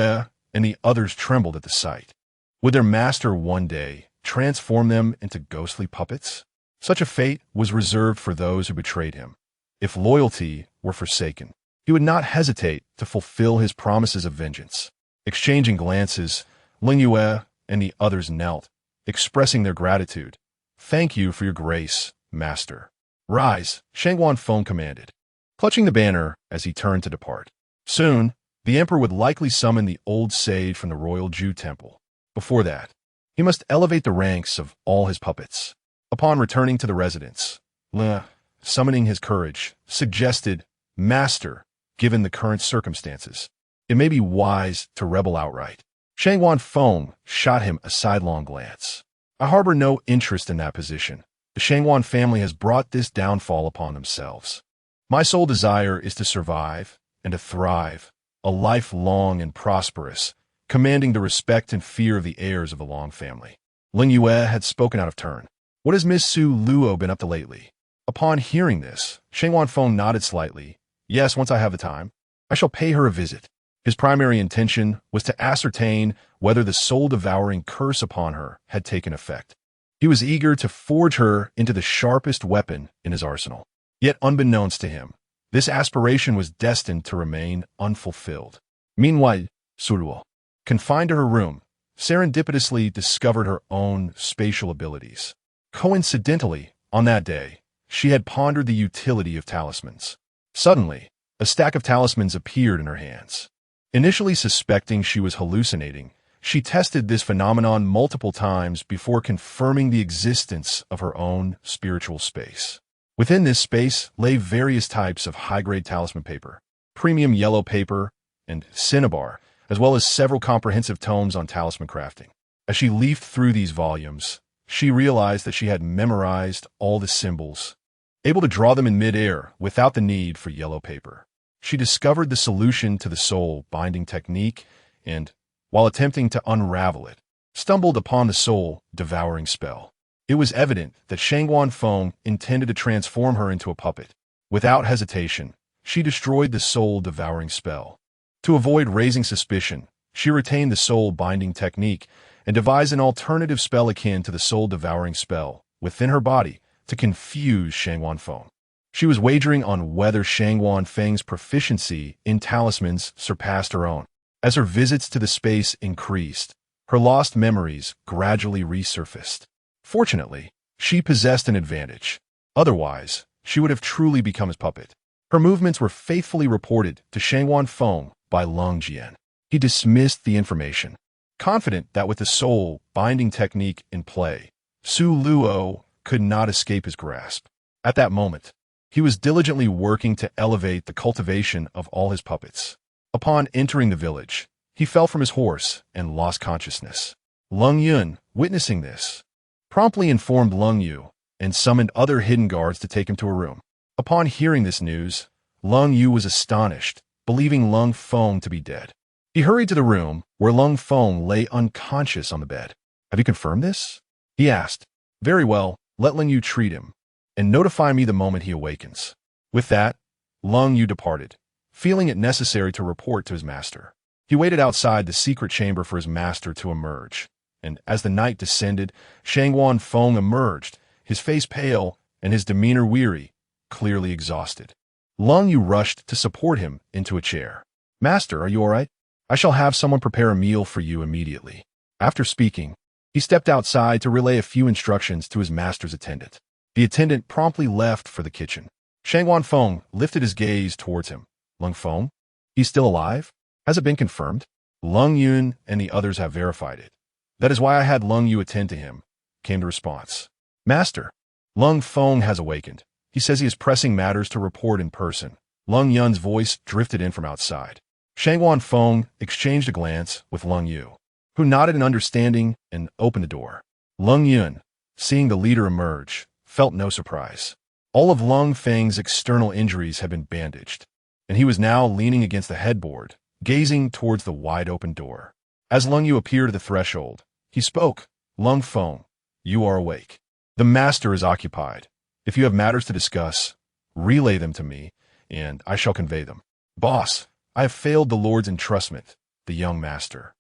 and the others trembled at the sight. Would their master one day transform them into ghostly puppets? Such a fate was reserved for those who betrayed him. If loyalty were forsaken, he would not hesitate to fulfill his promises of vengeance. Exchanging glances, Ling Yue and the others knelt, expressing their gratitude. "Thank you for your grace, master." "Rise," Shangwan Feng commanded, clutching the banner as he turned to depart. Soon, the emperor would likely summon the old sage from the royal Ju temple. Before that, he must elevate the ranks of all his puppets. Upon returning to the residence, Lin, summoning his courage, suggested, "Master, given the current circumstances, it may be wise to rebel outright." Shangwan Feng shot him a sidelong glance. "I harbor no interest in that position. The Shangwan family has brought this downfall upon themselves. My sole desire is to survive and to thrive, a life long and prosperous, commanding the respect and fear of the heirs of the Long family." Ling Yue had spoken out of turn. "What has Miss Su Luo been up to lately?" Upon hearing this, Shangwan Feng nodded slightly. "Yes, once I have the time, I shall pay her a visit." His primary intention was to ascertain whether the soul-devouring curse upon her had taken effect. He was eager to forge her into the sharpest weapon in his arsenal. Yet unbeknownst to him, this aspiration was destined to remain unfulfilled. Meanwhile, Su Luo, confined to her room, serendipitously discovered her own spatial abilities. Coincidentally, on that day, she had pondered the utility of talismans. Suddenly, a stack of talismans appeared in her hands. Initially suspecting she was hallucinating, she tested this phenomenon multiple times before confirming the existence of her own spiritual space. Within this space lay various types of high-grade talisman paper, premium yellow paper, and cinnabar, as well as several comprehensive tomes on talisman crafting. As she leafed through these volumes, she realized that she had memorized all the symbols, able to draw them in mid-air without the need for yellow paper. She discovered the solution to the soul-binding technique and, while attempting to unravel it, stumbled upon the soul-devouring spell. It was evident that Shangwan Feng intended to transform her into a puppet. Without hesitation, she destroyed the soul-devouring spell. To avoid raising suspicion, she retained the soul-binding technique and devised an alternative spell akin to the soul-devouring spell within her body to confuse Shangwan Feng. She was wagering on whether Shangwan Feng's proficiency in talismans surpassed her own. As her visits to the space increased, her lost memories gradually resurfaced. Fortunately, she possessed an advantage. Otherwise, she would have truly become his puppet. Her movements were faithfully reported to Shangwan Feng by Lung Jian. He dismissed the information, confident that with the soul-binding technique in play, Su Luo could not escape his grasp. At that moment, he was diligently working to elevate the cultivation of all his puppets. Upon entering the village, he fell from his horse and lost consciousness. Lung Yun, witnessing this, promptly informed Lung Yu and summoned other hidden guards to take him to a room. Upon hearing this news, Lung Yu was astonished, believing Lung Feng to be dead. He hurried to the room where Lung Feng lay unconscious on the bed. "Have you confirmed this?" he asked. "Very well, let Lung Yu treat him, and notify me the moment he awakens." With that, Lung Yu departed, feeling it necessary to report to his master. He waited outside the secret chamber for his master to emerge, and as the night descended, Shangwan Feng emerged, his face pale and his demeanor weary, clearly exhausted. Lung Yu rushed to support him into a chair. "Master, are you all right? I shall have someone prepare a meal for you immediately." After speaking, he stepped outside to relay a few instructions to his master's attendant. The attendant promptly left for the kitchen. Shangwan Feng lifted his gaze towards him. "Lung Feng? He's still alive? Has it been confirmed?" "Lung Yun and the others have verified it. That is why I had Lung Yu attend to him," came the response. "Master, Lung Feng has awakened. He says he has pressing matters to report in person." Lung Yun's voice drifted in from outside. Shangwan Feng exchanged a glance with Lung Yu, who nodded in understanding and opened the door. Lung Yun, seeing the leader emerge, felt no surprise. All of Lung Feng's external injuries had been bandaged, and he was now leaning against the headboard, gazing towards the wide-open door. As Lung Yu appeared at the threshold, he spoke. "Lung Feng, you are awake. The master is occupied. If you have matters to discuss, relay them to me, and I shall convey them." "Boss, I have failed the Lord's entrustment. The young master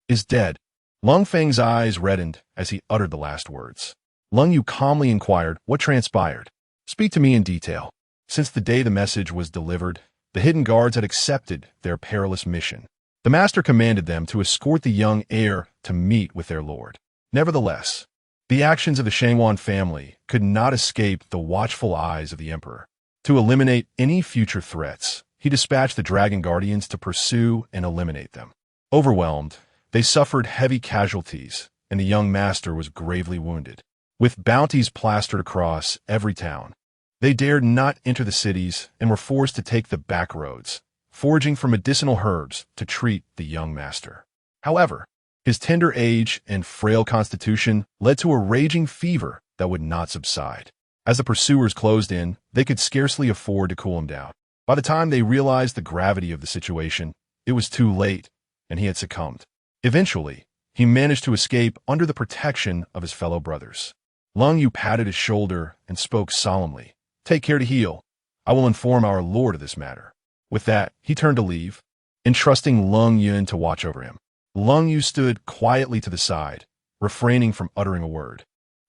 is dead." Lung Feng's eyes reddened as he uttered the last words. Lung Yu calmly inquired what transpired. Speak to me in detail. Since the day the message was delivered, the hidden guards had accepted their perilous mission. The master commanded them to escort the young heir to meet with their lord. Nevertheless, the actions of the Shangwan family could not escape the watchful eyes of the emperor. To eliminate any future threats, he dispatched the dragon guardians to pursue and eliminate them. Overwhelmed, they suffered heavy casualties, and the young master was gravely wounded. With bounties plastered across every town, they dared not enter the cities and were forced to take the back roads, foraging for medicinal herbs to treat the young master. However, his tender age and frail constitution led to a raging fever that would not subside. As the pursuers closed in, they could scarcely afford to cool him down. By the time they realized the gravity of the situation, it was too late, and he had succumbed. Eventually, he managed to escape under the protection of his fellow brothers. Lung Yu patted his shoulder and spoke solemnly. Take care to heal. I will inform our lord of this matter. With that, he turned to leave, entrusting Lung Yun to watch over him. Lung Yu stood quietly to the side, refraining from uttering a word.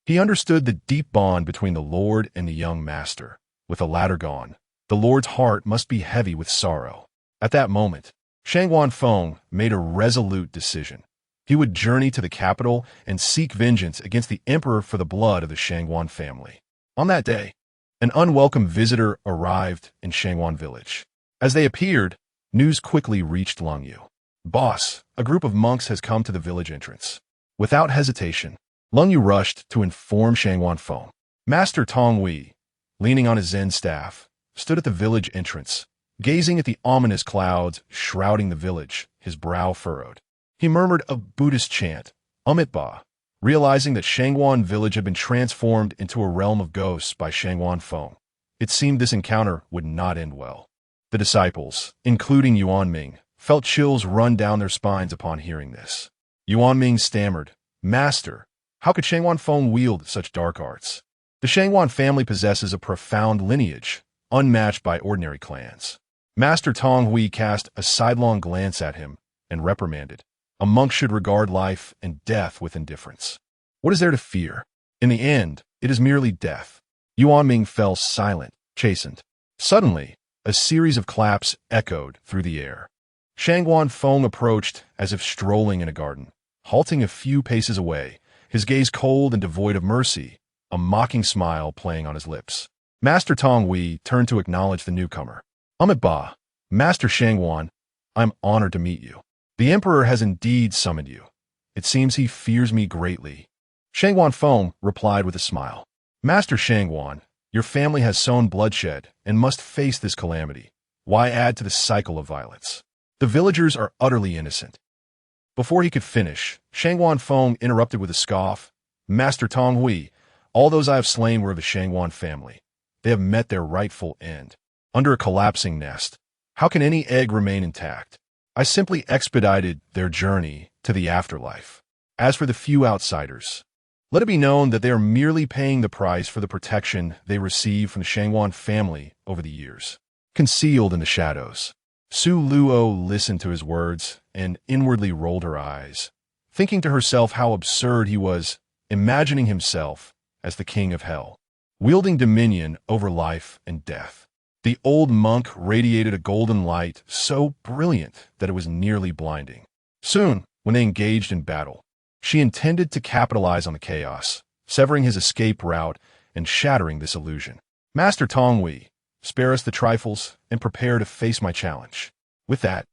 He understood the deep bond between the lord and the young master. With the latter gone, the lord's heart must be heavy with sorrow. At that moment, Shangwan Feng made a resolute decision. He would journey to the capital and seek vengeance against the emperor for the blood of the Shangwan family. On that day, an unwelcome visitor arrived in Shangwan village. As they appeared, news quickly reached Lung Yu. Boss, a group of monks has come to the village entrance. Without hesitation, Lung Yu rushed to inform Shangwan Feng. Master Tong Wei, leaning on his Zen staff, stood at the village entrance, gazing at the ominous clouds shrouding the village, his brow furrowed. He murmured a Buddhist chant, Ba, realizing that Shangwan village had been transformed into a realm of ghosts by Shangwan Feng. It seemed this encounter would not end well. The disciples, including Yuanming, felt chills run down their spines upon hearing this. Yuanming stammered, Master, how could Shangwan Feng wield such dark arts? The Shangwan family possesses a profound lineage, unmatched by ordinary clans. Master Tong Hui cast a sidelong glance at him and reprimanded. A monk should regard life and death with indifference. What is there to fear? In the end, it is merely death. Yuanming fell silent, chastened. Suddenly, a series of claps echoed through the air. Shangwan Feng approached as if strolling in a garden, halting a few paces away, his gaze cold and devoid of mercy, a mocking smile playing on his lips. Master Tong Wei turned to acknowledge the newcomer. Ba, Master Shangwan, I'm honored to meet you. The emperor has indeed summoned you. It seems he fears me greatly. Shangwan Feng replied with a smile. Master Shangwan, your family has sown bloodshed and must face this calamity. Why add to the cycle of violence? The villagers are utterly innocent. Before he could finish, Shangwan Feng interrupted with a scoff. Master Tong Hui, all those I have slain were of the Shangwan family. They have met their rightful end. Under a collapsing nest, how can any egg remain intact? I simply expedited their journey to the afterlife. As for the few outsiders, let it be known that they are merely paying the price for the protection they received from the Shangwan family over the years. Concealed in the shadows, Su Luo listened to his words and inwardly rolled her eyes, thinking to herself how absurd he was, imagining himself as the king of hell, wielding dominion over life and death. The old monk radiated a golden light so brilliant that it was nearly blinding. Soon, when they engaged in battle, she intended to capitalize on the chaos, severing his escape route and shattering this illusion. Master Tong Wei, spare us the trifles and prepare to face my challenge. With that,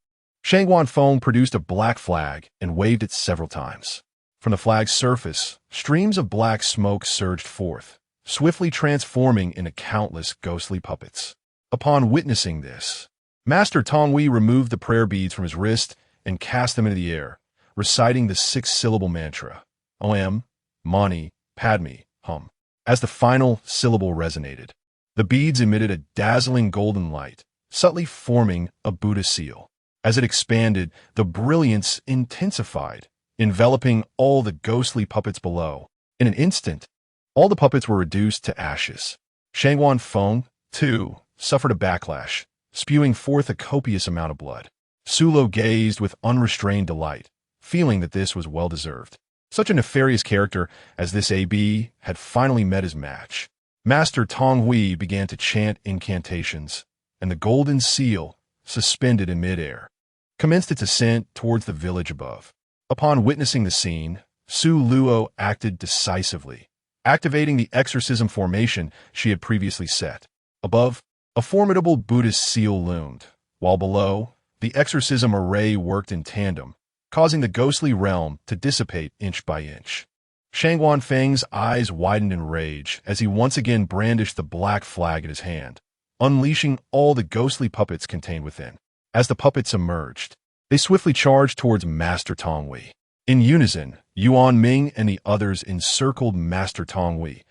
Shangwan Feng produced a black flag and waved it several times. From the flag's surface, streams of black smoke surged forth, swiftly transforming into countless ghostly puppets. Upon witnessing this, Master Tong Wei removed the prayer beads from his wrist and cast them into the air, reciting the 6-syllable mantra, Om, Mani, Padme, Hum. As the final syllable resonated, the beads emitted a dazzling golden light, subtly forming a Buddha seal. As it expanded, the brilliance intensified, enveloping all the ghostly puppets below. In an instant, all the puppets were reduced to ashes. Shangwan Feng, too, suffered a backlash, spewing forth a copious amount of blood. Sulo gazed with unrestrained delight, feeling that this was well-deserved. Such a nefarious character as this AB had finally met his match. Master Tong Hui began to chant incantations, and the golden seal, suspended in midair, commenced its ascent towards the village above. Upon witnessing the scene, Su Luo acted decisively, activating the exorcism formation she had previously set. Above, a formidable Buddhist seal loomed, while below, the exorcism array worked in tandem, causing the ghostly realm to dissipate inch by inch. Shangguan Feng's eyes widened in rage as he once again brandished the black flag in his hand, unleashing all the ghostly puppets contained within. As the puppets emerged, they swiftly charged towards Master Tong Hui. In unison, Yuan Ming and the others encircled Master Tong Hui,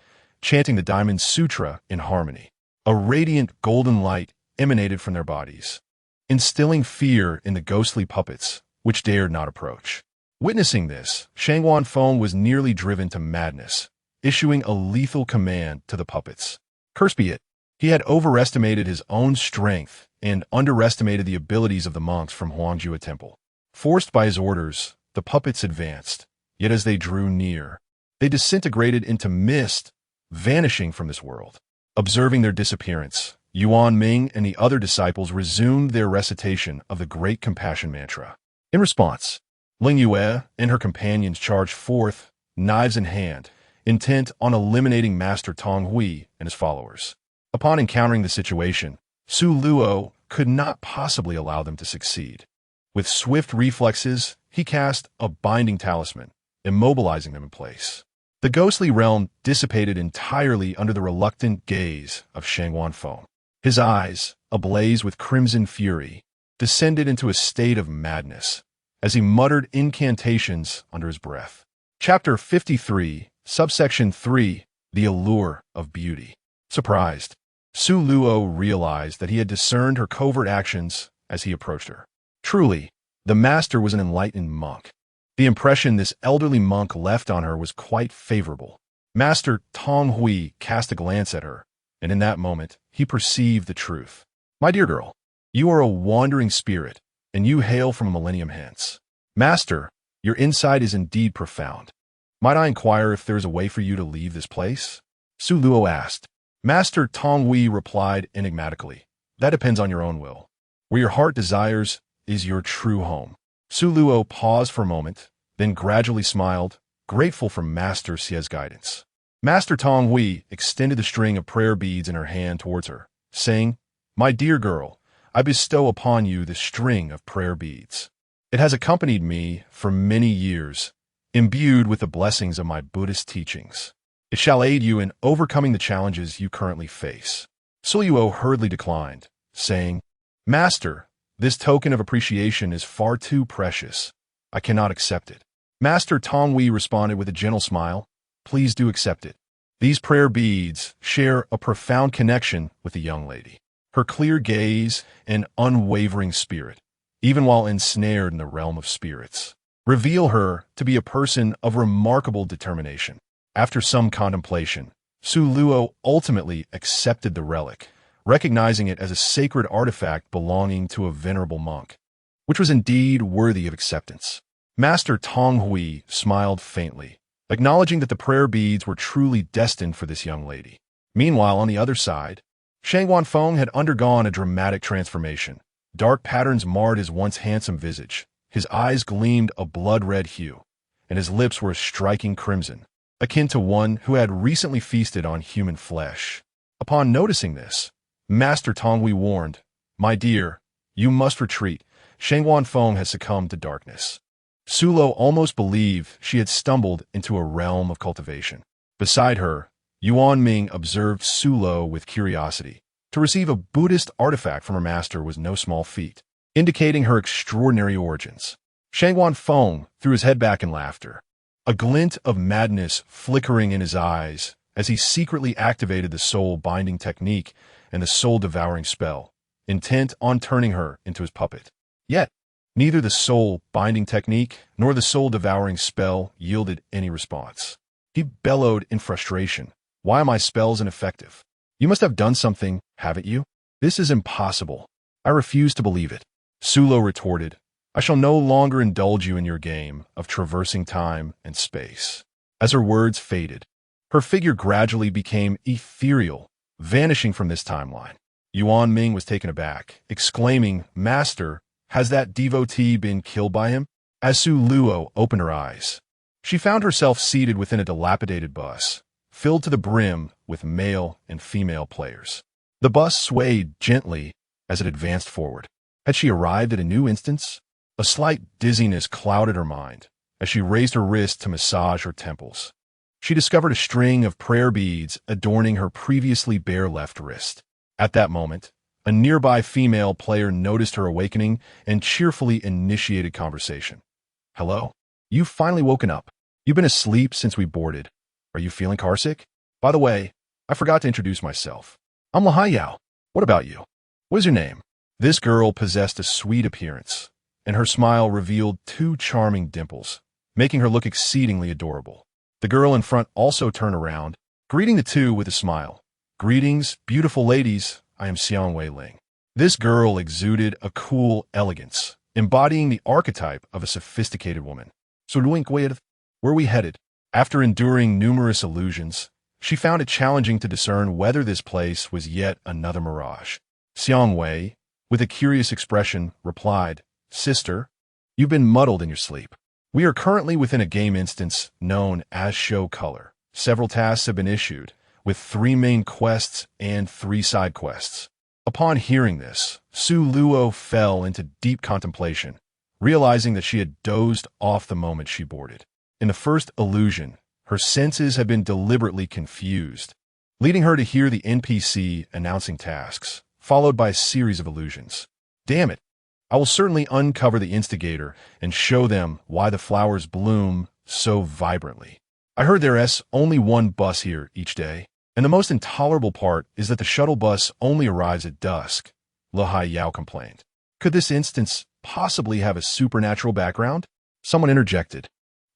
chanting the Diamond Sutra in harmony. A radiant golden light emanated from their bodies, instilling fear in the ghostly puppets, which dared not approach. Witnessing this, Shangguan Feng was nearly driven to madness, issuing a lethal command to the puppets. Cursed be it, he had overestimated his own strength and underestimated the abilities of the monks from Huangjue Temple. Forced by his orders, the puppets advanced, yet as they drew near, they disintegrated into mist, vanishing from this world. Observing their disappearance, Yuan Ming and the other disciples resumed their recitation of the Great Compassion Mantra. In response, Ling Yue and her companions charged forth, knives in hand, intent on eliminating Master Tong Hui and his followers. Upon encountering the situation, Su Luo could not possibly allow them to succeed. With swift reflexes, he cast a binding talisman, immobilizing them in place. The ghostly realm dissipated entirely under the reluctant gaze of Shangguan Feng. His eyes, ablaze with crimson fury, descended into a state of madness as he muttered incantations under his breath. Chapter 53, Subsection 3, The Allure of Beauty. Surprised, Su Luo realized that he had discerned her covert actions as he approached her. Truly, the master was an enlightened monk. The impression this elderly monk left on her was quite favorable. Master Tong Hui cast a glance at her, and in that moment, he perceived the truth. My dear girl, you are a wandering spirit, and you hail from a millennium hence. Master, your insight is indeed profound. Might I inquire if there is a way for you to leave this place? Su Luo asked. Master Tong Hui replied enigmatically, that depends on your own will. Where your heart desires is your true home. Su Luo paused for a moment, then gradually smiled, grateful for Master Xie's guidance. Master Tong Hui extended the string of prayer beads in her hand towards her, saying, My dear girl, I bestow upon you this string of prayer beads. It has accompanied me for many years, imbued with the blessings of my Buddhist teachings. It shall aid you in overcoming the challenges you currently face. Su Luo hurriedly declined, saying, Master, this token of appreciation is far too precious. I cannot accept it. Master Tong Hui responded with a gentle smile, Please do accept it. These prayer beads share a profound connection with the young lady. Her clear gaze and unwavering spirit, even while ensnared in the realm of spirits, reveal her to be a person of remarkable determination. After some contemplation, Su Luo ultimately accepted the relic, recognizing it as a sacred artifact belonging to a venerable monk, which was indeed worthy of acceptance. Master Tong Hui smiled faintly, acknowledging that the prayer beads were truly destined for this young lady. Meanwhile, on the other side, Shangguan Feng had undergone a dramatic transformation. Dark patterns marred his once handsome visage. His eyes gleamed a blood-red hue, and his lips were a striking crimson, akin to one who had recently feasted on human flesh. Upon noticing this, Master Tong Hui warned, My dear, you must retreat. Shangguan Feng has succumbed to darkness. Su Luo almost believed she had stumbled into a realm of cultivation. Beside her, Yuan Ming observed Su Luo with curiosity. To receive a Buddhist artifact from her master was no small feat, indicating her extraordinary origins. Shangguan Feng threw his head back in laughter, a glint of madness flickering in his eyes as he secretly activated the soul-binding technique and the soul-devouring spell, intent on turning her into his puppet. Yet, neither the soul-binding technique nor the soul-devouring spell yielded any response. He bellowed in frustration, Why are my spells ineffective? You must have done something, haven't you? This is impossible. I refuse to believe it. Su Luo retorted, I shall no longer indulge you in your game of traversing time and space. As her words faded, her figure gradually became ethereal, vanishing from this timeline. Yuan Ming was taken aback, exclaiming, "Master, has that devotee been killed by him?" As Su Luo opened her eyes, she found herself seated within a dilapidated bus, filled to the brim with male and female players. The bus swayed gently as it advanced forward. Had she arrived at a new instance? A slight dizziness clouded her mind as she raised her wrist to massage her temples. She discovered a string of prayer beads adorning her previously bare left wrist. At that moment, a nearby female player noticed her awakening and cheerfully initiated conversation. "Hello? You've finally woken up. You've been asleep since we boarded. Are you feeling carsick? By the way, I forgot to introduce myself. I'm Lahayao. What about you? What is your name?" This girl possessed a sweet appearance, and her smile revealed two charming dimples, making her look exceedingly adorable. The girl in front also turned around, greeting the two with a smile. "Greetings, beautiful ladies. I am Xiang Wei Ling." This girl exuded a cool elegance, embodying the archetype of a sophisticated woman. "So, where are we headed?" After enduring numerous illusions, she found it challenging to discern whether this place was yet another mirage. Xiang Wei, with a curious expression, replied, "Sister, you've been muddled in your sleep. We are currently within a game instance known as Show Color. Several tasks have been issued, with 3 main quests and 3 side quests." Upon hearing this, Su Luo fell into deep contemplation, realizing that she had dozed off the moment she boarded. In the first illusion, her senses had been deliberately confused, leading her to hear the NPC announcing tasks, followed by a series of illusions. Damn it! I will certainly uncover the instigator and show them why the flowers bloom so vibrantly. I heard there's only one bus here each day, and the most intolerable part is that the shuttle bus only arrives at dusk, Lahai Yao complained. Could this instance possibly have a supernatural background? Someone interjected.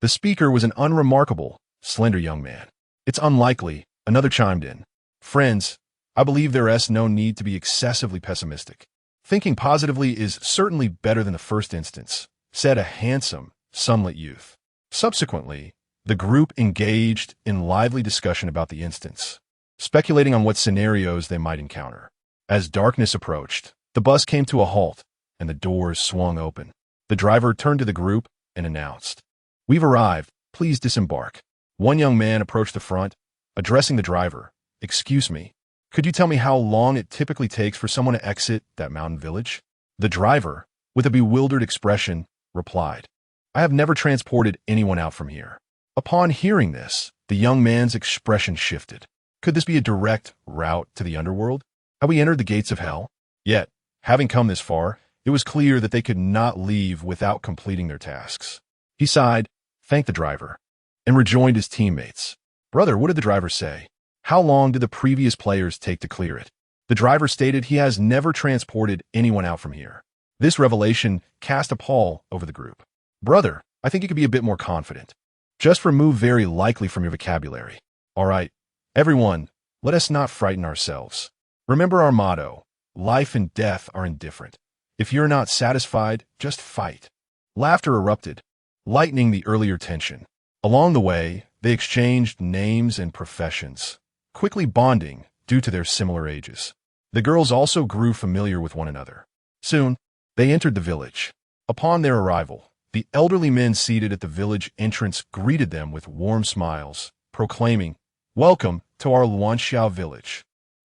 The speaker was an unremarkable, slender young man. It's unlikely, another chimed in. Friends, I believe there's no need to be excessively pessimistic. Thinking positively is certainly better than the first instance, said a handsome, sunlit youth. Subsequently, the group engaged in lively discussion about the instance, speculating on what scenarios they might encounter. As darkness approached, the bus came to a halt, and the doors swung open. The driver turned to the group and announced, "We've arrived. Please disembark." One young man approached the front, addressing the driver. "Excuse me, could you tell me how long it typically takes for someone to exit that mountain village?" The driver, with a bewildered expression, replied, "I have never transported anyone out from here." Upon hearing this, the young man's expression shifted. Could this be a direct route to the underworld? Had we entered the gates of hell? Yet, having come this far, it was clear that they could not leave without completing their tasks. He sighed, thanked the driver, and rejoined his teammates. "Brother, what did the driver say? How long did the previous players take to clear it?" The driver stated he has never transported anyone out from here. This revelation cast a pall over the group. "Brother, I think you could be a bit more confident. Just remove very likely from your vocabulary. All right, everyone, let us not frighten ourselves. Remember our motto, life and death are indifferent. If you're not satisfied, just fight." Laughter erupted, lightening the earlier tension. Along the way, they exchanged names and professions, quickly bonding due to their similar ages. The girls also grew familiar with one another. Soon, they entered the village. Upon their arrival, the elderly men seated at the village entrance greeted them with warm smiles, proclaiming, "Welcome to our Luanxiao village."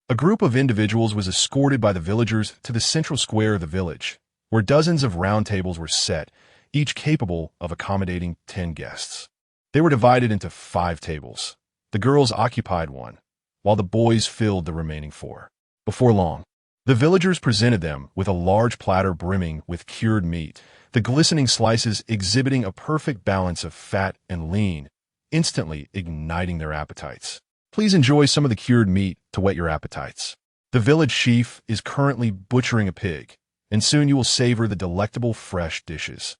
A group of individuals was escorted by the villagers to the central square of the village, where dozens of round tables were set, each capable of accommodating 10 guests. They were divided into 5 tables. The girls occupied one, while the boys filled the remaining 4. Before long, the villagers presented them with a large platter brimming with cured meat, the glistening slices exhibiting a perfect balance of fat and lean, instantly igniting their appetites. Please enjoy some of the cured meat to whet your appetites. The village chief is currently butchering a pig, and soon you will savor the delectable fresh dishes.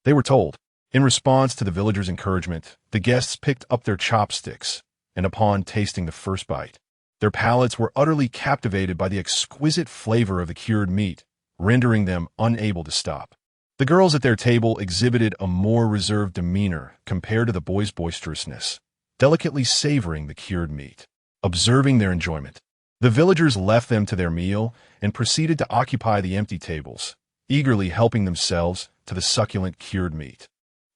They were told. In response to the villagers' encouragement, the guests picked up their chopsticks, and upon tasting the first bite, their palates were utterly captivated by the exquisite flavor of the cured meat, rendering them unable to stop. The girls at their table exhibited a more reserved demeanor compared to the boys' boisterousness, delicately savoring the cured meat. Observing their enjoyment, the villagers left them to their meal and proceeded to occupy the empty tables, eagerly helping themselves to the succulent cured meat.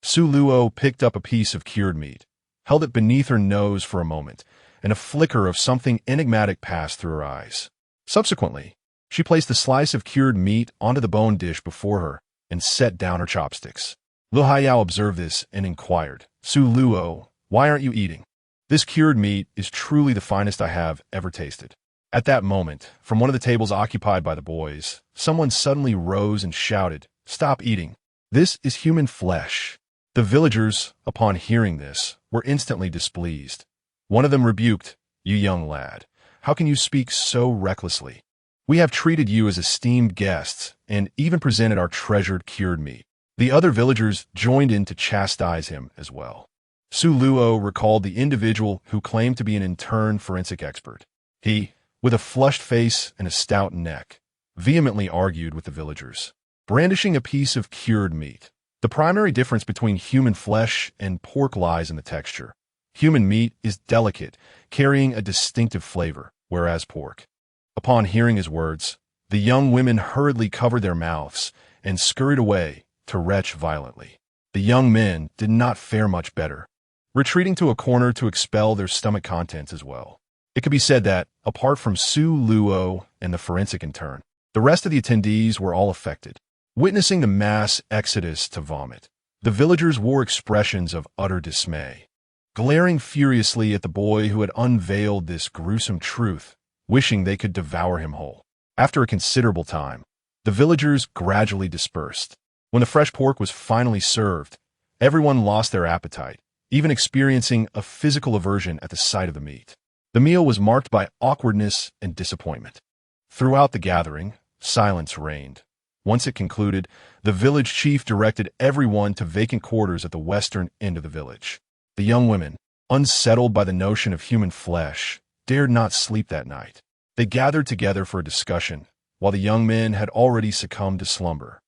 Su Luo picked up a piece of cured meat, held it beneath her nose for a moment, and a flicker of something enigmatic passed through her eyes. Subsequently, she placed the slice of cured meat onto the bone dish before her and set down her chopsticks. Lu Haiyao observed this and inquired, "Su Luo, why aren't you eating? This cured meat is truly the finest I have ever tasted." At that moment, from one of the tables occupied by the boys, someone suddenly rose and shouted, "Stop eating! This is human flesh." The villagers, upon hearing this, were instantly displeased. One of them rebuked, "You young lad, how can you speak so recklessly? We have treated you as esteemed guests and even presented our treasured cured meat." The other villagers joined in to chastise him as well. Su Luo recalled the individual who claimed to be an intern forensic expert. He, with a flushed face and a stout neck, vehemently argued with the villagers, brandishing a piece of cured meat. The primary difference between human flesh and pork lies in the texture. Human meat is delicate, carrying a distinctive flavor, whereas pork. Upon hearing his words, the young women hurriedly covered their mouths and scurried away to retch violently. The young men did not fare much better, retreating to a corner to expel their stomach contents as well. It could be said that, apart from Su Luo and the forensic intern, the rest of the attendees were all affected. Witnessing the mass exodus to vomit, the villagers wore expressions of utter dismay, glaring furiously at the boy who had unveiled this gruesome truth, wishing they could devour him whole. After a considerable time, the villagers gradually dispersed. When the fresh pork was finally served, everyone lost their appetite, even experiencing a physical aversion at the sight of the meat. The meal was marked by awkwardness and disappointment. Throughout the gathering, silence reigned. Once it concluded, the village chief directed everyone to vacant quarters at the western end of the village. The young women, unsettled by the notion of human flesh, dared not sleep that night. They gathered together for a discussion, while the young men had already succumbed to slumber.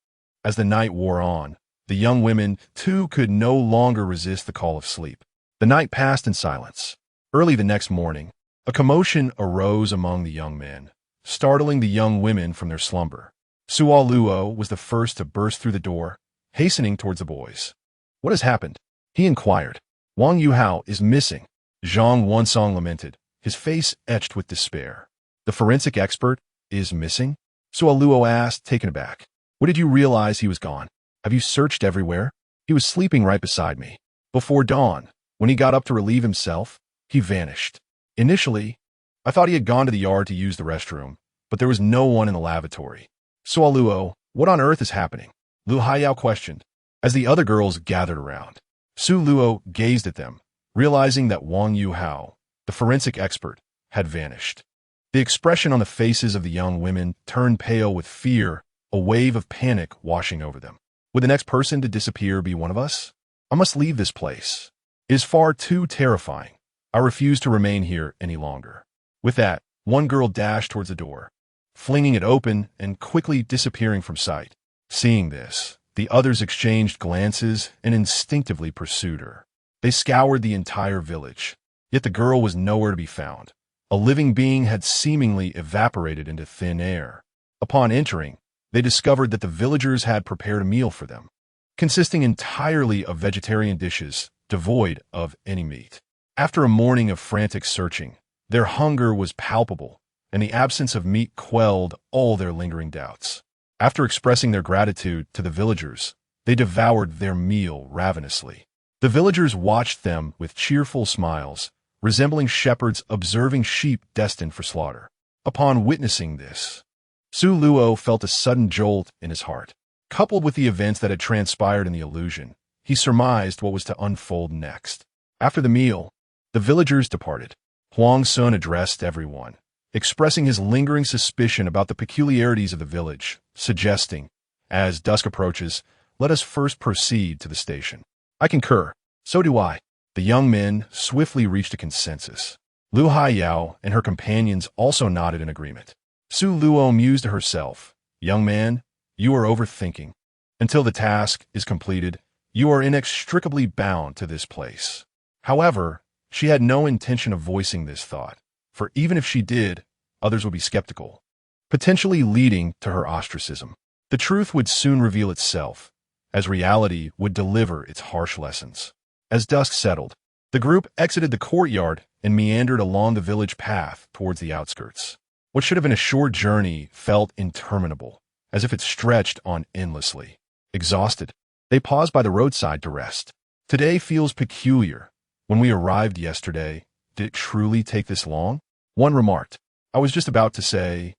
As the night wore on, the young women, too, could no longer resist the call of sleep. The night passed in silence. Early the next morning, a commotion arose among the young men, startling the young women from their slumber. Su Luo was the first to burst through the door, hastening towards the boys. "What has happened?" he inquired. "Wang Yuhao is missing," Zhang Wansong lamented, his face etched with despair. "The forensic expert is missing?" Su Luo asked, taken aback. "What did you realize he was gone? Have you searched everywhere?" "He was sleeping right beside me. Before dawn, when he got up to relieve himself, he vanished. Initially, I thought he had gone to the yard to use the restroom, but there was no one in the lavatory." "Su Luo, what on earth is happening?" Lu Haiyao questioned, as the other girls gathered around. Su Luo gazed at them, realizing that Wang Yuhao, the forensic expert, had vanished. The expression on the faces of the young women turned pale with fear, a wave of panic washing over them. "Would the next person to disappear be one of us? I must leave this place. It is far too terrifying. I refuse to remain here any longer." With that, one girl dashed towards the door, flinging it open and quickly disappearing from sight. Seeing this, the others exchanged glances and instinctively pursued her. They scoured the entire village, yet the girl was nowhere to be found. A living being had seemingly evaporated into thin air. Upon entering, they discovered that the villagers had prepared a meal for them, consisting entirely of vegetarian dishes, devoid of any meat. After a morning of frantic searching, their hunger was palpable, and the absence of meat quelled all their lingering doubts. After expressing their gratitude to the villagers, they devoured their meal ravenously. The villagers watched them with cheerful smiles, resembling shepherds observing sheep destined for slaughter. Upon witnessing this, Su Luo felt a sudden jolt in his heart. Coupled with the events that had transpired in the illusion, he surmised what was to unfold next. After the meal, the villagers departed. Huang Sun addressed everyone, expressing his lingering suspicion about the peculiarities of the village, suggesting, "As dusk approaches, let us first proceed to the station." "I concur. So do I." The young men swiftly reached a consensus. Lu Haiyao and her companions also nodded in agreement. Su Luo mused to herself, "Young man, you are overthinking. Until the task is completed, you are inextricably bound to this place. However, she had no intention of voicing this thought, for even if she did, others would be skeptical, potentially leading to her ostracism. The truth would soon reveal itself, as reality would deliver its harsh lessons. As dusk settled, the group exited the courtyard and meandered along the village path towards the outskirts. What should have been a short journey felt interminable, as if it stretched on endlessly. Exhausted, they paused by the roadside to rest. Today feels peculiar. When we arrived yesterday, did it truly take this long? One remarked. I was just about to say,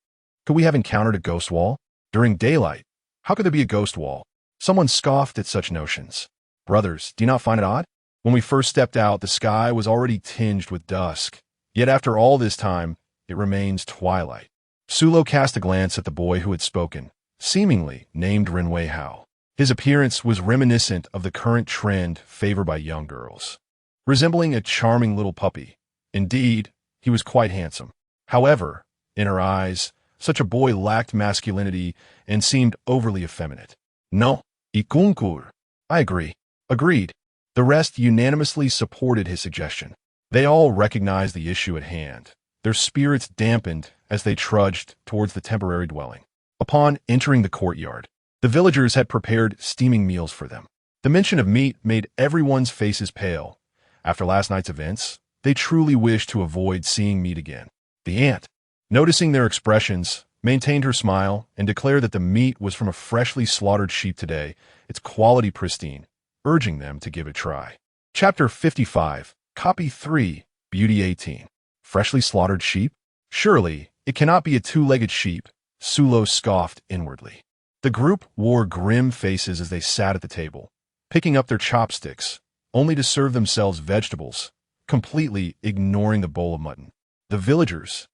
could we have encountered a ghost wall? During daylight, how could there be a ghost wall? Someone scoffed at such notions. Brothers, do you not find it odd? When we first stepped out, the sky was already tinged with dusk. Yet after all this time, it remains twilight. Sulo cast a glance at the boy who had spoken, seemingly named Renwei Hao. His appearance was reminiscent of the current trend favored by young girls, resembling a charming little puppy. Indeed, he was quite handsome. However, in her eyes, such a boy lacked masculinity and seemed overly effeminate. No, ikunkur. I agree. Agreed. The rest unanimously supported his suggestion. They all recognized the issue at hand. Their spirits dampened as they trudged towards the temporary dwelling. Upon entering the courtyard, the villagers had prepared steaming meals for them. The mention of meat made everyone's faces pale. After last night's events, they truly wished to avoid seeing meat again. The aunt, noticing their expressions, maintained her smile and declared that the meat was from a freshly slaughtered sheep today, its quality pristine, urging them to give it a try. Chapter 55, Copy 3, Beauty 18. Freshly slaughtered sheep? Surely, it cannot be a two-legged sheep, Sulo scoffed inwardly. The group wore grim faces as they sat at the table, picking up their chopsticks, only to serve themselves vegetables, completely ignoring the bowl of mutton. The villagers,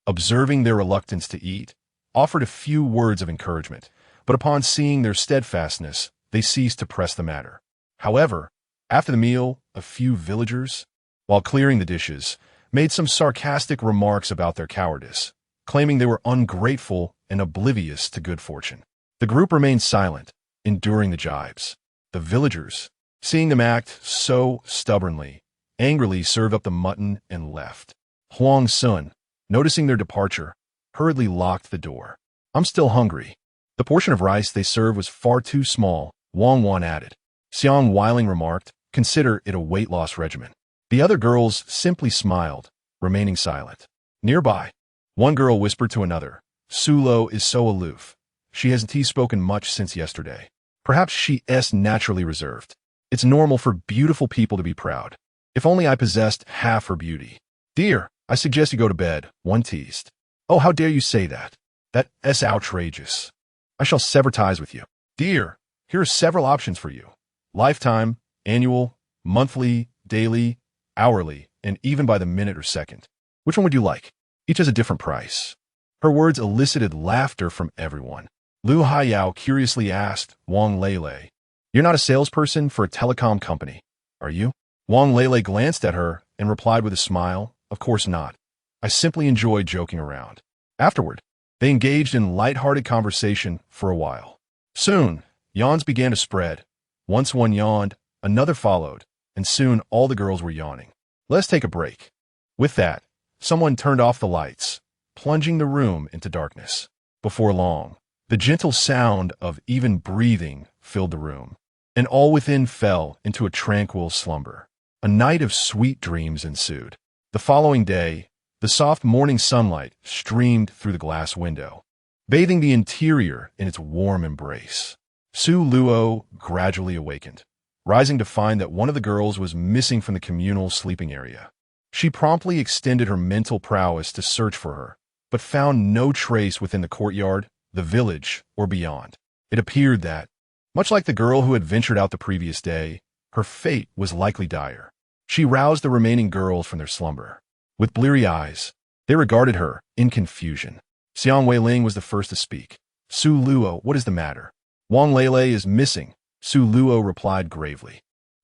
observing their reluctance to eat, offered a few words of encouragement, but upon seeing their steadfastness, they ceased to press the matter. However, after the meal, a few villagers, while clearing the dishes, made some sarcastic remarks about their cowardice, claiming they were ungrateful and oblivious to good fortune. The group remained silent, enduring the jibes. The villagers, seeing them act so stubbornly, angrily served up the mutton and left. Huang Sun, noticing their departure, hurriedly locked the door. I'm still hungry. The portion of rice they served was far too small, Wang Wan added. Xiang Weiling remarked, consider it a weight loss regimen. The other girls simply smiled, remaining silent. Nearby, one girl whispered to another, Sulo is so aloof. She hasn't spoken much since yesterday. Perhaps she is naturally reserved. It's normal for beautiful people to be proud. If only I possessed half her beauty. Dear, I suggest you go to bed, one teased. Oh, how dare you say that? That is outrageous. I shall sever ties with you. Dear, here are several options for you. Lifetime, annual, monthly, daily, hourly, and even by the minute or second. Which one would you like? Each has a different price. Her words elicited laughter from everyone. Lu Haiyao curiously asked Wang Lele, you're not a salesperson for a telecom company, are you? Wang Lele glanced at her and replied with a smile, of course not. I simply enjoy joking around. Afterward, they engaged in light-hearted conversation for a while. Soon, yawns began to spread. Once one yawned, another followed, and soon all the girls were yawning. Let's take a break. With that, someone turned off the lights, plunging the room into darkness. Before long, the gentle sound of even breathing filled the room, and all within fell into a tranquil slumber. A night of sweet dreams ensued. The following day, the soft morning sunlight streamed through the glass window, bathing the interior in its warm embrace. Su Luo gradually awakened, rising to find that one of the girls was missing from the communal sleeping area. She promptly extended her mental prowess to search for her, but found no trace within the courtyard, the village, or beyond. It appeared that, much like the girl who had ventured out the previous day, her fate was likely dire. She roused the remaining girls from their slumber. With bleary eyes, they regarded her in confusion. Xiang Weiling was the first to speak. Su Luo, what is the matter? Wang Lele is missing, Su Luo replied gravely.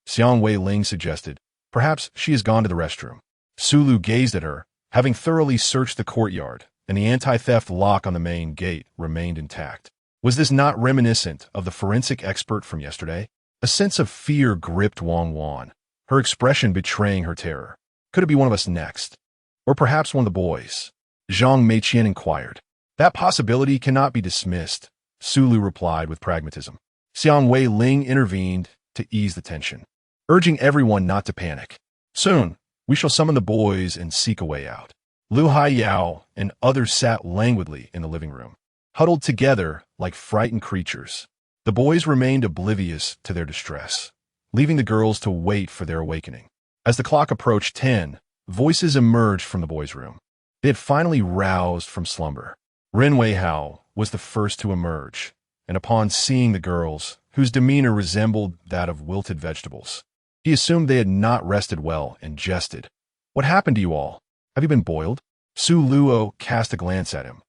Xiang Weiling suggested, perhaps she has gone to the restroom. Su Lu gazed at her, having thoroughly searched the courtyard, and the anti-theft lock on the main gate remained intact. Was this not reminiscent of the forensic expert from yesterday? A sense of fear gripped Wang Wan, her expression betraying her terror. Could it be one of us next? Or perhaps one of the boys? Zhang Meiqian inquired. That possibility cannot be dismissed, Sulu replied with pragmatism. Xiang Wei Ling intervened to ease the tension, urging everyone not to panic. Soon, we shall summon the boys and seek a way out. Lu Haiyao and others sat languidly in the living room, huddled together like frightened creatures. The boys remained oblivious to their distress, leaving the girls to wait for their awakening. As the clock approached 10, voices emerged from the boys' room. They had finally roused from slumber. Ren Weihao was the first to emerge, and upon seeing the girls, whose demeanor resembled that of wilted vegetables, he assumed they had not rested well and jested. What happened to you all? Have you been boiled? Su Luo cast a glance at him.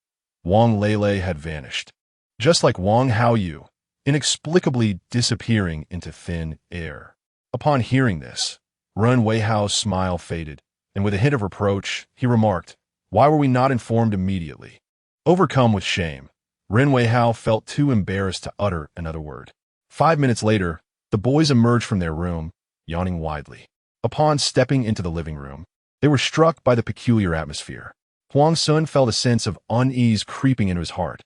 Wang Lele had vanished, just like Wang Haoyu, inexplicably disappearing into thin air. Upon hearing this, Ren Weihao's smile faded, and with a hint of reproach, he remarked, "Why were we not informed immediately?" Overcome with shame, Ren Weihao felt too embarrassed to utter another word. 5 minutes later, the boys emerged from their room, yawning widely. Upon stepping into the living room, they were struck by the peculiar atmosphere. Huang Sun felt a sense of unease creeping into his heart.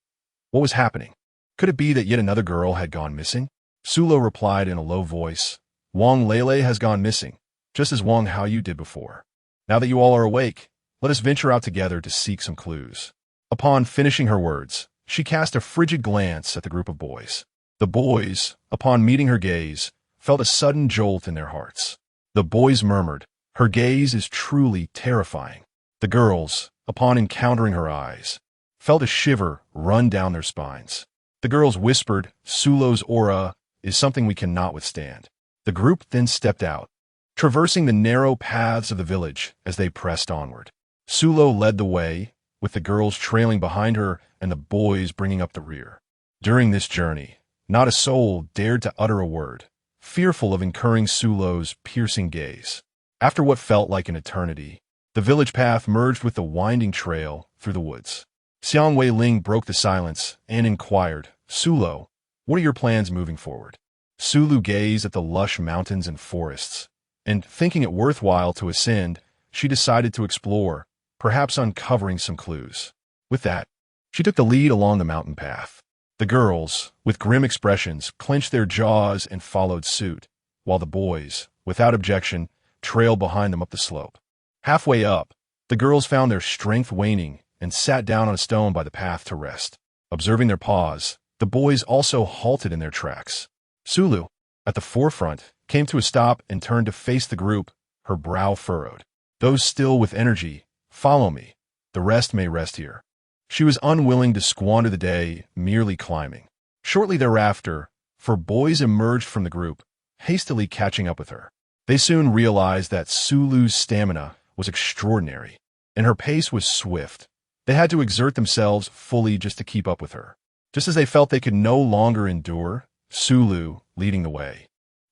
What was happening? Could it be that yet another girl had gone missing? Sulo replied in a low voice, "Wang Lele has gone missing, just as Wang Haoyu did before. Now that you all are awake, let us venture out together to seek some clues." Upon finishing her words, she cast a frigid glance at the group of boys. The boys, upon meeting her gaze, felt a sudden jolt in their hearts. The boys murmured, "Her gaze is truly terrifying." The girls, upon encountering her eyes, felt a shiver run down their spines. The girls whispered, "Sulo's aura is something we cannot withstand." The group then stepped out, traversing the narrow paths of the village as they pressed onward. Sulo led the way, with the girls trailing behind her and the boys bringing up the rear. During this journey, not a soul dared to utter a word, fearful of incurring Sulo's piercing gaze. After what felt like an eternity, the village path merged with the winding trail through the woods. Xiang Wei Ling broke the silence and inquired, "Sulo, what are your plans moving forward?" Sulu gazed at the lush mountains and forests, and thinking it worthwhile to ascend, she decided to explore, perhaps uncovering some clues. With that, she took the lead along the mountain path. The girls, with grim expressions, clenched their jaws and followed suit, while the boys, without objection, trailed behind them up the slope. Halfway up, the girls found their strength waning and sat down on a stone by the path to rest. Observing their pause, the boys also halted in their tracks. Sulu, at the forefront, came to a stop and turned to face the group, her brow furrowed. "Those still with energy, follow me. The rest may rest here." She was unwilling to squander the day merely climbing. Shortly thereafter, 4 boys emerged from the group, hastily catching up with her. They soon realized that Sulu's stamina was extraordinary, and her pace was swift. They had to exert themselves fully just to keep up with her. Just as they felt they could no longer endure, Sulu, leading the way,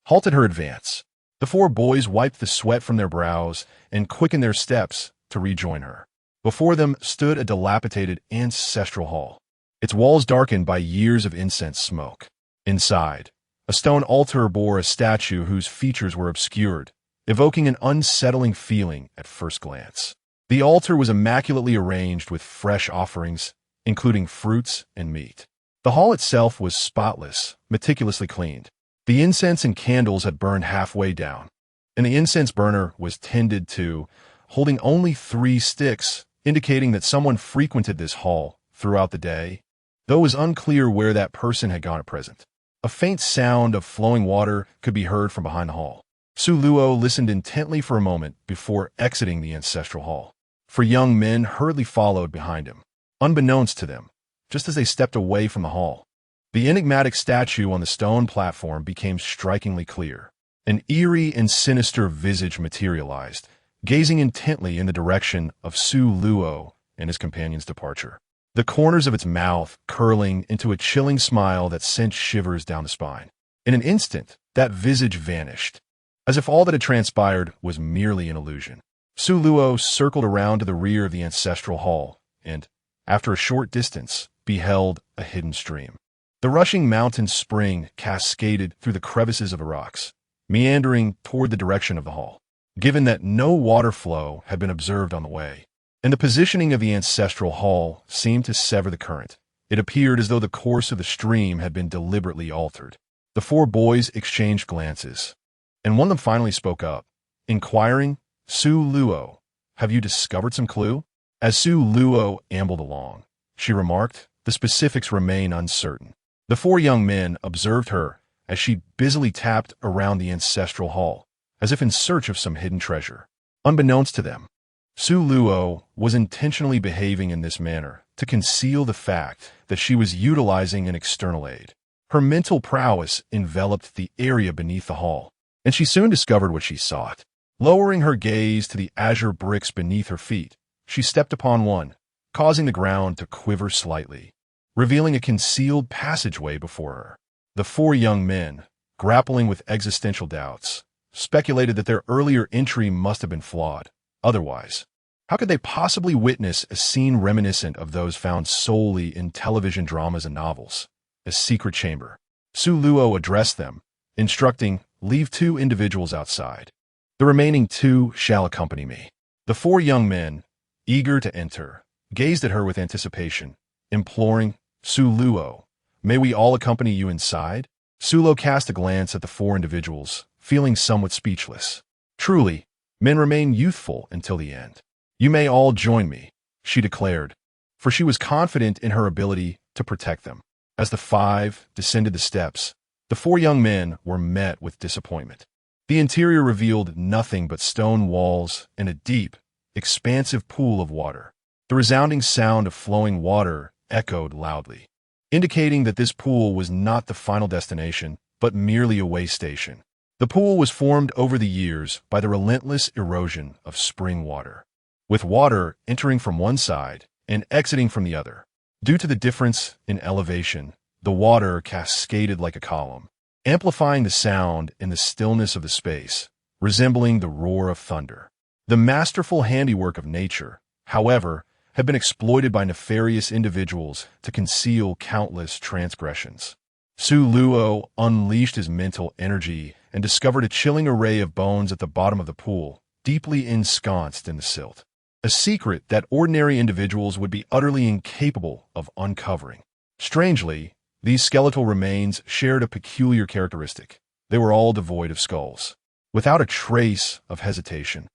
halted her advance. The 4 boys wiped the sweat from their brows and quickened their steps to rejoin her. Before them stood a dilapidated ancestral hall, its walls darkened by years of incense smoke. Inside, a stone altar bore a statue whose features were obscured, evoking an unsettling feeling at first glance. The altar was immaculately arranged with fresh offerings, including fruits and meat. The hall itself was spotless, meticulously cleaned. The incense and candles had burned halfway down, and the incense burner was tended to, holding only 3 sticks, indicating that someone frequented this hall throughout the day, though it was unclear where that person had gone at present. A faint sound of flowing water could be heard from behind the hall. Su Luo listened intently for a moment before exiting the ancestral hall. 4 young men hurriedly followed behind him, unbeknownst to them, just as they stepped away from the hall. The enigmatic statue on the stone platform became strikingly clear. An eerie and sinister visage materialized, gazing intently in the direction of Su Luo and his companion's departure. The corners of its mouth curling into a chilling smile that sent shivers down the spine. In an instant, that visage vanished, as if all that had transpired was merely an illusion. Su Luo circled around to the rear of the ancestral hall and, after a short distance, beheld a hidden stream. The rushing mountain spring cascaded through the crevices of the rocks, meandering toward the direction of the hall. Given that no water flow had been observed on the way, and the positioning of the ancestral hall seemed to sever the current, it appeared as though the course of the stream had been deliberately altered. The four boys exchanged glances, and one of them finally spoke up, inquiring, "Su Luo, have you discovered some clue?" As Su Luo ambled along, she remarked, "The specifics remain uncertain." The four young men observed her as she busily tapped around the ancestral hall, as if in search of some hidden treasure. Unbeknownst to them, Su Luo was intentionally behaving in this manner to conceal the fact that she was utilizing an external aid. Her mental prowess enveloped the area beneath the hall, and she soon discovered what she sought. Lowering her gaze to the azure bricks beneath her feet, she stepped upon one, causing the ground to quiver slightly, revealing a concealed passageway before her. The four young men, grappling with existential doubts, speculated that their earlier entry must have been flawed. Otherwise, how could they possibly witness a scene reminiscent of those found solely in television dramas and novels? A secret chamber. Su Luo addressed them, instructing, "Leave 2 individuals outside. The remaining 2 shall accompany me." The four young men, eager to enter, gazed at her with anticipation, imploring, "Su Luo, may we all accompany you inside?" Su Luo cast a glance at the 4 individuals, feeling somewhat speechless. Truly, men remain youthful until the end. "You may all join me," she declared, for she was confident in her ability to protect them. As the 5 descended the steps, the 4 young men were met with disappointment. The interior revealed nothing but stone walls and a deep, expansive pool of water. The resounding sound of flowing water echoed loudly, indicating that this pool was not the final destination, but merely a way station. The pool was formed over the years by the relentless erosion of spring water, with water entering from one side and exiting from the other. Due to the difference in elevation, the water cascaded like a column, amplifying the sound in the stillness of the space, resembling the roar of thunder. The masterful handiwork of nature, however, had been exploited by nefarious individuals to conceal countless transgressions. Su Luo unleashed his mental energy and discovered a chilling array of bones at the bottom of the pool, deeply ensconced in the silt. A secret that ordinary individuals would be utterly incapable of uncovering. Strangely, these skeletal remains shared a peculiar characteristic. They were all devoid of skulls. Without a trace of hesitation,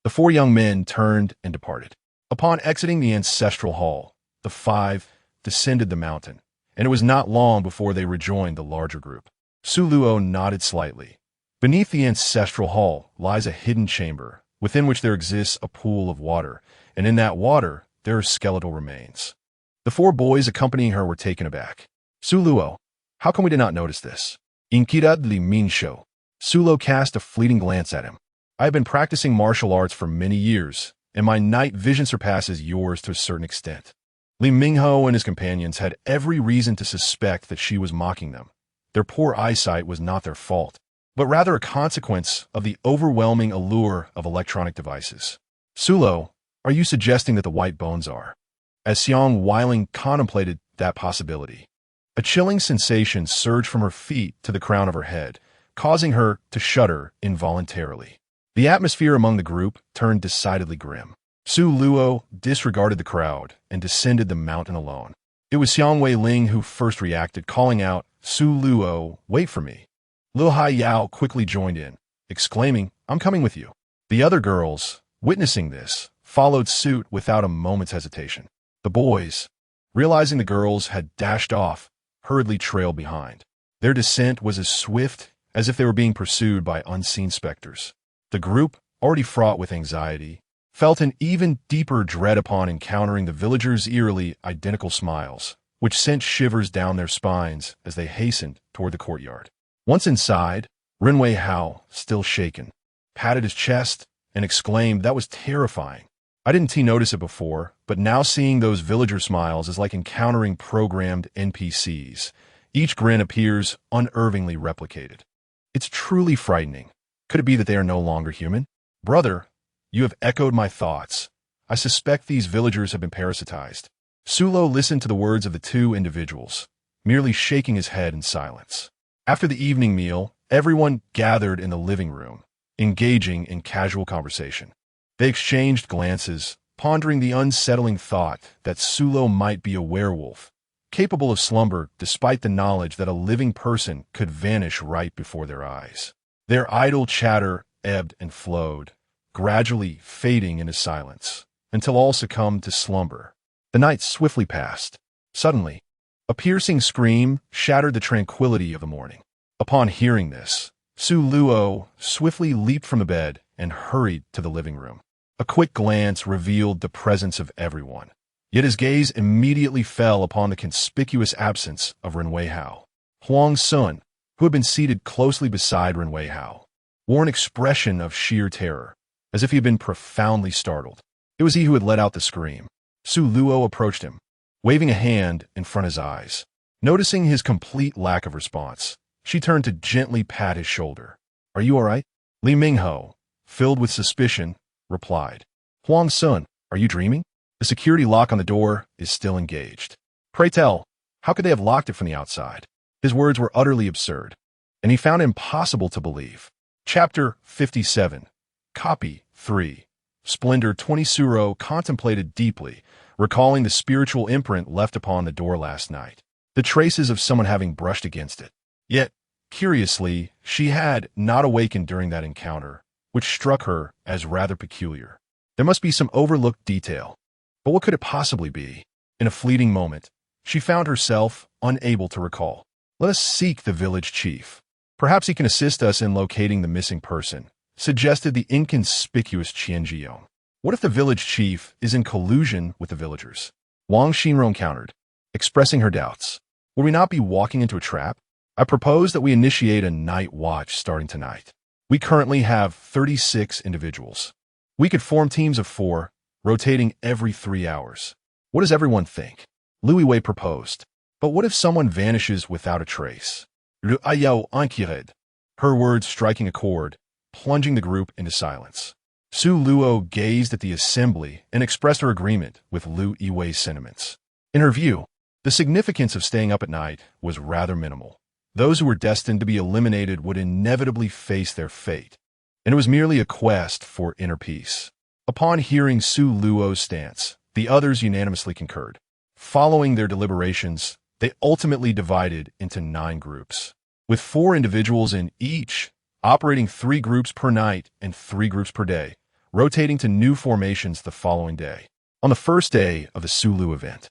the 4 young men turned and departed. Upon exiting the ancestral hall, the 5 descended the mountain, and it was not long before they rejoined the larger group. Su Luo nodded slightly. Beneath the ancestral hall lies a hidden chamber, within which there exists a pool of water, and in that water there are skeletal remains. The 4 boys accompanying her were taken aback. "Su Luo, how come we did not notice this?" "Inkirad li minsho." Su Luo cast a fleeting glance at him. "I have been practicing martial arts for many years, and my night vision surpasses yours to a certain extent." Li Mingho and his companions had every reason to suspect that she was mocking them. Their poor eyesight was not their fault, but rather a consequence of the overwhelming allure of electronic devices. "Su Luo, are you suggesting that the white bones are?" As Xiang Weiling contemplated that possibility, a chilling sensation surged from her feet to the crown of her head, causing her to shudder involuntarily. The atmosphere among the group turned decidedly grim. Su Luo disregarded the crowd and descended the mountain alone. It was Xiang Weiling who first reacted, calling out, "Su Luo, wait for me." Liu Hai Yao quickly joined in, exclaiming, "I'm coming with you." The other girls, witnessing this, followed suit without a moment's hesitation. The boys, realizing the girls had dashed off, hurriedly trailed behind. Their descent was as swift as if they were being pursued by unseen specters. The group, already fraught with anxiety, felt an even deeper dread upon encountering the villagers' eerily identical smiles, which sent shivers down their spines as they hastened toward the courtyard. Once inside, Renwei Hao, still shaken, patted his chest and exclaimed, "That was terrifying. I didn't notice it before, but now seeing those villager smiles is like encountering programmed NPCs. Each grin appears unervingly replicated. It's truly frightening. Could it be that they are no longer human? Brother, you have echoed my thoughts. I suspect these villagers have been parasitized." Su Luo listened to the words of the 2 individuals, merely shaking his head in silence. After the evening meal, everyone gathered in the living room, engaging in casual conversation. They exchanged glances, pondering the unsettling thought that Sulo might be a werewolf, capable of slumber despite the knowledge that a living person could vanish right before their eyes. Their idle chatter ebbed and flowed, gradually fading into silence, until all succumbed to slumber. The night swiftly passed. Suddenly, a piercing scream shattered the tranquility of the morning. Upon hearing this, Su Luo swiftly leaped from the bed and hurried to the living room. A quick glance revealed the presence of everyone, yet his gaze immediately fell upon the conspicuous absence of Renwei Hao. Huang Sun, who had been seated closely beside Renwei Hao, wore an expression of sheer terror, as if he had been profoundly startled. It was he who had let out the scream. Su Luo approached him, waving a hand in front of his eyes. Noticing his complete lack of response, she turned to gently pat his shoulder. "Are you all right?" Li Mingho, filled with suspicion, replied. "Huang Sun, are you dreaming? The security lock on the door is still engaged. Pray tell, how could they have locked it from the outside?" His words were utterly absurd, and he found it impossible to believe. Chapter 57. Copy 3. Splendor 20. Suro contemplated deeply, recalling the spiritual imprint left upon the door last night, the traces of someone having brushed against it. Yet, curiously, she had not awakened during that encounter, which struck her as rather peculiar. There must be some overlooked detail, but what could it possibly be? In a fleeting moment, she found herself unable to recall. "Let us seek the village chief. Perhaps he can assist us in locating the missing person," suggested the inconspicuous Qianjiong. "What if the village chief is in collusion with the villagers?" Wang Xinrong countered, expressing her doubts. "Will we not be walking into a trap? I propose that we initiate a night watch starting tonight. We currently have 36 individuals. We could form teams of 4, rotating every 3 hours. What does everyone think?" Louis Wei proposed. "But what if someone vanishes without a trace?" Le Ayao inquired, her words striking a chord, plunging the group into silence. Su Luo gazed at the assembly and expressed her agreement with Lu Yiwei's sentiments. In her view, the significance of staying up at night was rather minimal. Those who were destined to be eliminated would inevitably face their fate, and it was merely a quest for inner peace. Upon hearing Su Luo's stance, the others unanimously concurred. Following their deliberations, they ultimately divided into 9 groups, with 4 individuals in each, operating 3 groups per night and 3 groups per day, rotating to new formations the following day. On the first day of the Sulu event,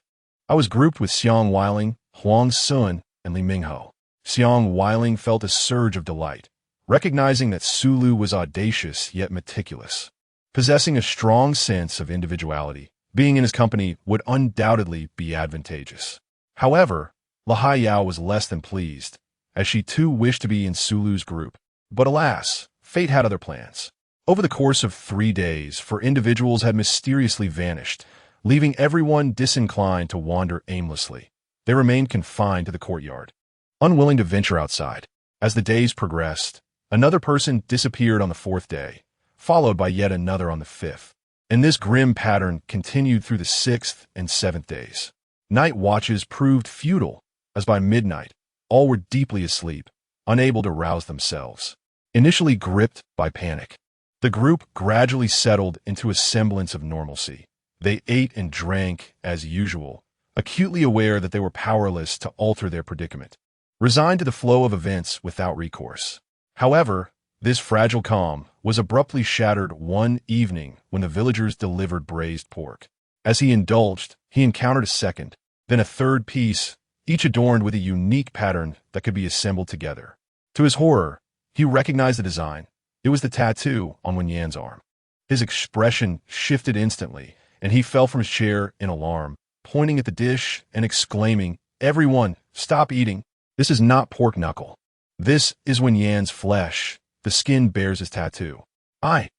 I was grouped with Xiang Weiling, Huang Sun, and Li Mingho. Xiang Weiling felt a surge of delight, recognizing that Sulu was audacious yet meticulous. Possessing a strong sense of individuality, being in his company would undoubtedly be advantageous. However, Lahai was less than pleased, as she too wished to be in Sulu's group. But alas, fate had other plans. Over the course of 3 days, 4 individuals had mysteriously vanished, leaving everyone disinclined to wander aimlessly. They remained confined to the courtyard, unwilling to venture outside. As the days progressed, another person disappeared on the 4th day, followed by yet another on the 5th. And this grim pattern continued through the 6th and 7th days. Night watches proved futile, as by midnight, all were deeply asleep, unable to rouse themselves. Initially gripped by panic, the group gradually settled into a semblance of normalcy. They ate and drank as usual, acutely aware that they were powerless to alter their predicament, resigned to the flow of events without recourse. However, this fragile calm was abruptly shattered one evening when the villagers delivered braised pork. As he indulged, he encountered a second, then a third piece, each adorned with a unique pattern that could be assembled together. To his horror, he recognized the design. It was the tattoo on Wen Yan's arm. His expression shifted instantly, and he fell from his chair in alarm, pointing at the dish and exclaiming, "Everyone, stop eating. This is not pork knuckle. This is Wen Yan's flesh. The skin bears his tattoo. I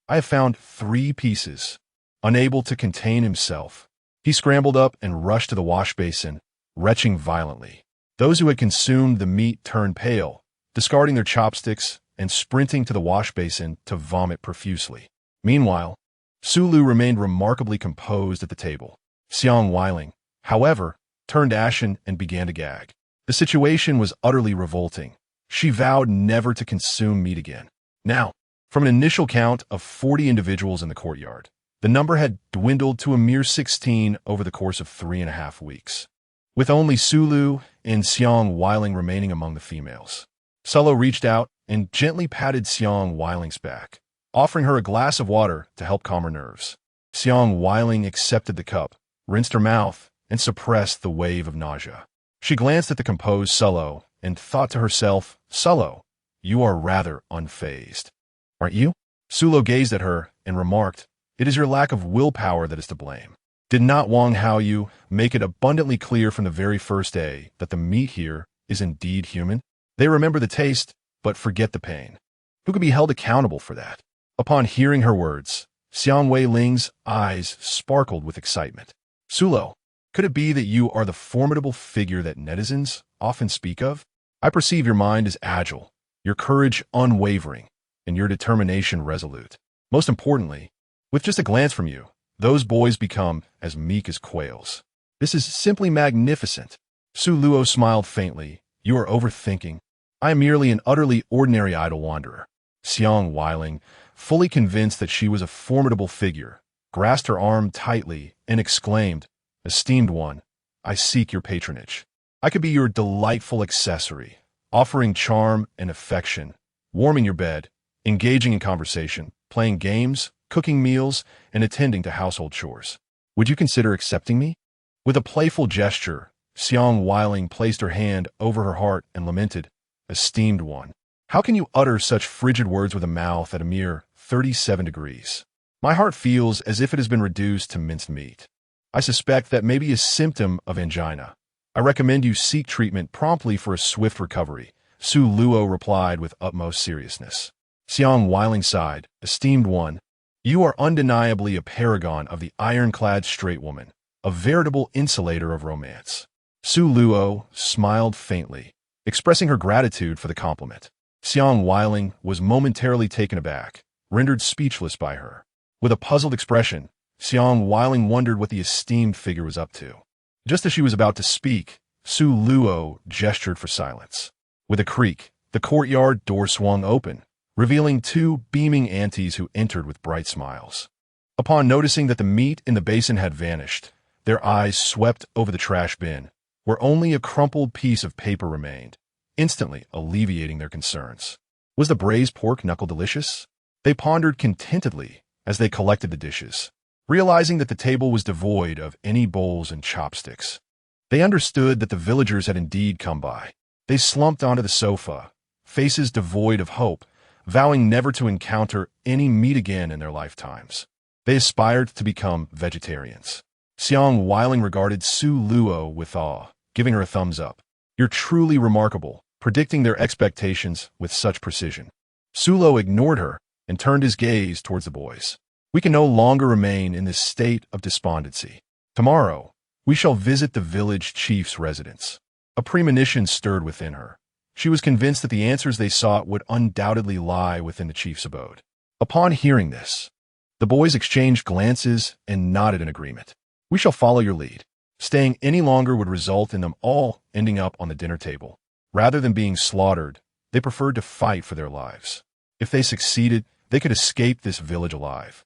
have found 3 pieces." Unable to contain himself, he scrambled up and rushed to the wash basin, retching violently. Those who had consumed the meat turned pale, discarding their chopsticks and sprinting to the wash basin to vomit profusely. Meanwhile, Sulu remained remarkably composed at the table. Xiang Weiling, however, turned ashen and began to gag. The situation was utterly revolting. She vowed never to consume meat again. Now, from an initial count of 40 individuals in the courtyard, the number had dwindled to a mere 16 over the course of 3.5 weeks, with only Sulu and Xiang Weiling remaining among the females. Sulu reached out and gently patted Xiang Weiling's back, offering her a glass of water to help calm her nerves. Xiang Weiling accepted the cup, rinsed her mouth, and suppressed the wave of nausea. She glanced at the composed Sulu and thought to herself, "Sulu, you are rather unfazed, aren't you?" Sulu gazed at her and remarked, "It is your lack of willpower that is to blame. Did not Wang Haoyu make it abundantly clear from the very first day that the meat here is indeed human? They remember the taste, but forget the pain. Who can be held accountable for that?" Upon hearing her words, Xiang Weiling's eyes sparkled with excitement. "Sulu, could it be that you are the formidable figure that netizens often speak of? I perceive your mind is agile, your courage unwavering, and your determination resolute. Most importantly, with just a glance from you, those boys become as meek as quails. This is simply magnificent." Su Luo smiled faintly. "You are overthinking. I am merely an utterly ordinary idle wanderer." Xiang Weiling, fully convinced that she was a formidable figure, grasped her arm tightly and exclaimed, "Esteemed one, I seek your patronage. I could be your delightful accessory, offering charm and affection, warming your bed, engaging in conversation, playing games, cooking meals, and attending to household chores. Would you consider accepting me?" With a playful gesture, Xiang Weiling placed her hand over her heart and lamented, "Esteemed one, how can you utter such frigid words with a mouth at a mere 37 degrees? My heart feels as if it has been reduced to minced meat. I suspect that may be a symptom of angina. I recommend you seek treatment promptly for a swift recovery," Su Luo replied with utmost seriousness. Xiang Weiling sighed, "Esteemed one, you are undeniably a paragon of the ironclad straight woman, a veritable insulator of romance." Su Luo smiled faintly, expressing her gratitude for the compliment. Xiang Weiling was momentarily taken aback, rendered speechless by her. With a puzzled expression, Xiang Weiling wondered what the esteemed figure was up to. Just as she was about to speak, Su Luo gestured for silence. With a creak, the courtyard door swung open, revealing two beaming aunties who entered with bright smiles. Upon noticing that the meat in the basin had vanished, their eyes swept over the trash bin, where only a crumpled piece of paper remained, instantly alleviating their concerns. Was the braised pork knuckle delicious? They pondered contentedly as they collected the dishes, realizing that the table was devoid of any bowls and chopsticks. They understood that the villagers had indeed come by. They slumped onto the sofa, faces devoid of hope, vowing never to encounter any meat again in their lifetimes. They aspired to become vegetarians. Xiang Weiling regarded Su Luo with awe, giving her a thumbs up. "You're truly remarkable, predicting their expectations with such precision." Su Luo ignored her and turned his gaze towards the boys. "We can no longer remain in this state of despondency. Tomorrow, we shall visit the village chief's residence." A premonition stirred within her. She was convinced that the answers they sought would undoubtedly lie within the chief's abode. Upon hearing this, the boys exchanged glances and nodded in agreement. "We shall follow your lead." Staying any longer would result in them all ending up on the dinner table. Rather than being slaughtered, they preferred to fight for their lives. If they succeeded, they could escape this village alive.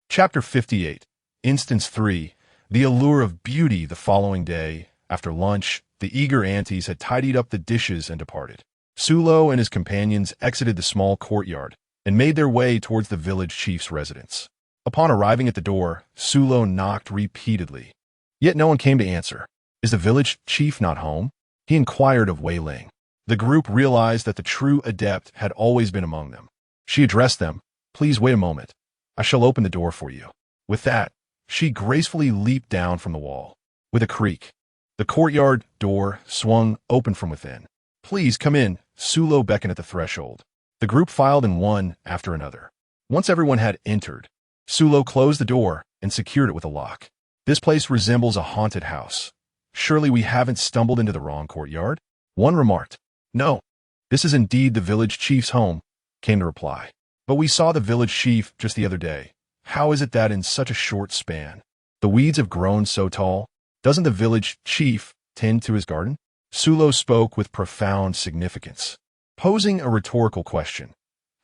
Chapter 58, Instance 3, The Allure of Beauty. The following day, after lunch, the eager aunties had tidied up the dishes and departed. Sulo and his companions exited the small courtyard and made their way towards the village chief's residence. Upon arriving at the door, Sulo knocked repeatedly. Yet no one came to answer. "Is the village chief not home?" he inquired of Wei Ling. The group realized that the true adept had always been among them. She addressed them, "Please wait a moment. I shall open the door for you." With that, she gracefully leaped down from the wall. With a creak, the courtyard door swung open from within. "Please come in," Sulo beckoned at the threshold. The group filed in one after another. Once everyone had entered, Sulo closed the door and secured it with a lock. "This place resembles a haunted house. Surely we haven't stumbled into the wrong courtyard?" one remarked. "No, this is indeed the village chief's home," came the reply. "But we saw the village chief just the other day. How is it that in such a short span, the weeds have grown so tall? Doesn't the village chief tend to his garden?" Sulo spoke with profound significance, posing a rhetorical question.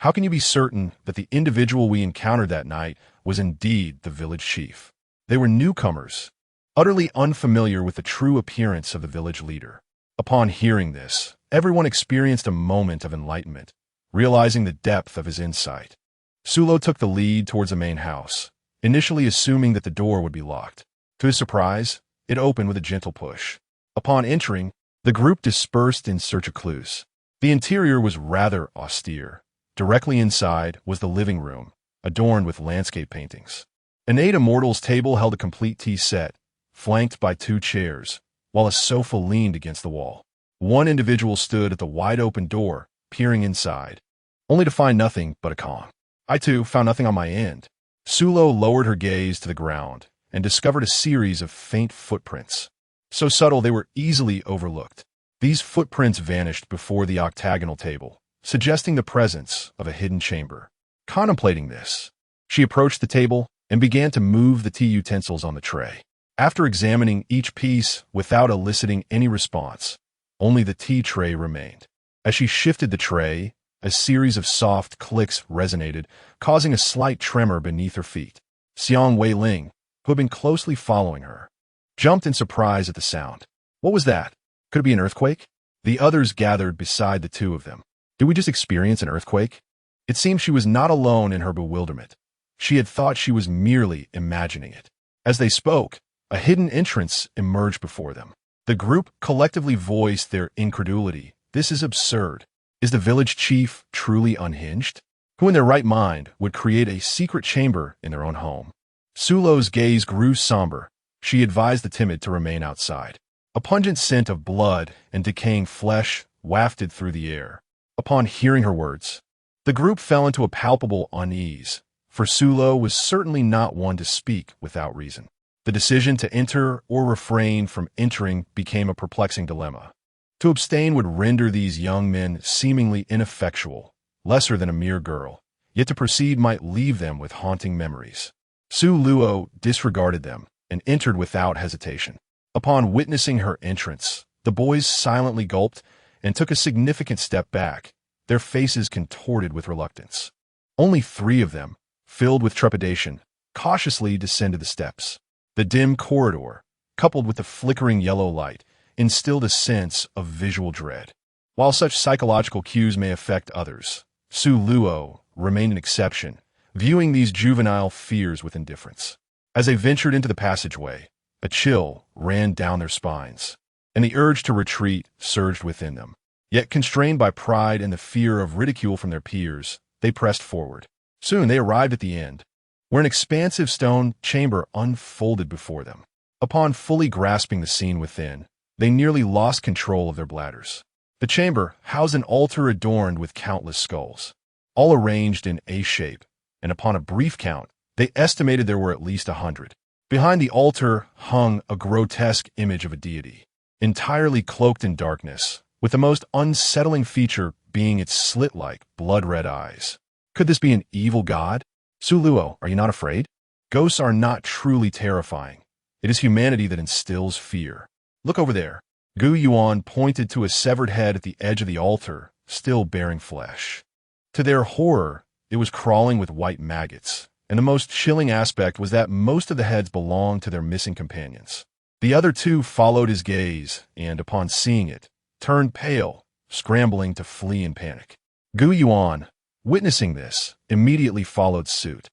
How can you be certain that the individual we encountered that night was indeed the village chief? They were newcomers, utterly unfamiliar with the true appearance of the village leader. Upon hearing this, everyone experienced a moment of enlightenment, realizing the depth of his insight. Sulo took the lead towards the main house, initially assuming that the door would be locked. To his surprise, it opened with a gentle push. Upon entering, the group dispersed in search of clues. The interior was rather austere. Directly inside was the living room, adorned with landscape paintings. An 8 Immortals table held a complete tea set, flanked by 2 chairs, while a sofa leaned against the wall. One individual stood at the wide-open door, peering inside, only to find nothing but a calm. I, too, found nothing on my end. Sulo lowered her gaze to the ground and discovered a series of faint footprints. So subtle they were easily overlooked. These footprints vanished before the octagonal table, suggesting the presence of a hidden chamber. Contemplating this, she approached the table and began to move the tea utensils on the tray. After examining each piece without eliciting any response, only the tea tray remained. As she shifted the tray, a series of soft clicks resonated, causing a slight tremor beneath her feet. Xiang Wei-Ling, who had been closely following her, jumped in surprise at the sound. What was that? Could it be an earthquake? The others gathered beside the two of them. Did we just experience an earthquake? It seemed she was not alone in her bewilderment. She had thought she was merely imagining it. As they spoke, a hidden entrance emerged before them. The group collectively voiced their incredulity. This is absurd. Is the village chief truly unhinged? Who in their right mind would create a secret chamber in their own home? Sulo's gaze grew somber. She advised the timid to remain outside. A pungent scent of blood and decaying flesh wafted through the air. Upon hearing her words, the group fell into a palpable unease, for Sulo was certainly not one to speak without reason. The decision to enter or refrain from entering became a perplexing dilemma. To abstain would render these young men seemingly ineffectual, lesser than a mere girl, yet to proceed might leave them with haunting memories. Su Luo disregarded them and entered without hesitation. Upon witnessing her entrance, the boys silently gulped and took a significant step back, their faces contorted with reluctance. Only 3 of them, filled with trepidation, cautiously descended the steps. The dim corridor, coupled with the flickering yellow light, instilled a sense of visual dread. While such psychological cues may affect others, Su Luo remained an exception, viewing these juvenile fears with indifference. As they ventured into the passageway, a chill ran down their spines, and the urge to retreat surged within them. Yet constrained by pride and the fear of ridicule from their peers, they pressed forward. Soon they arrived at the end, where an expansive stone chamber unfolded before them. Upon fully grasping the scene within, they nearly lost control of their bladders. The chamber housed an altar adorned with countless skulls, all arranged in A shape, and upon a brief count, they estimated there were at least 100. Behind the altar hung a grotesque image of a deity, entirely cloaked in darkness, with the most unsettling feature being its slit-like, blood-red eyes. Could this be an evil god? Su Luo, are you not afraid? Ghosts are not truly terrifying. It is humanity that instills fear. Look over there. Gu Yuan pointed to a severed head at the edge of the altar, still bearing flesh. To their horror, it was crawling with white maggots, and the most chilling aspect was that most of the heads belonged to their missing companions. The other 2 followed his gaze, and upon seeing it, turned pale, scrambling to flee in panic. Gu Yuan, witnessing this, immediately followed suit.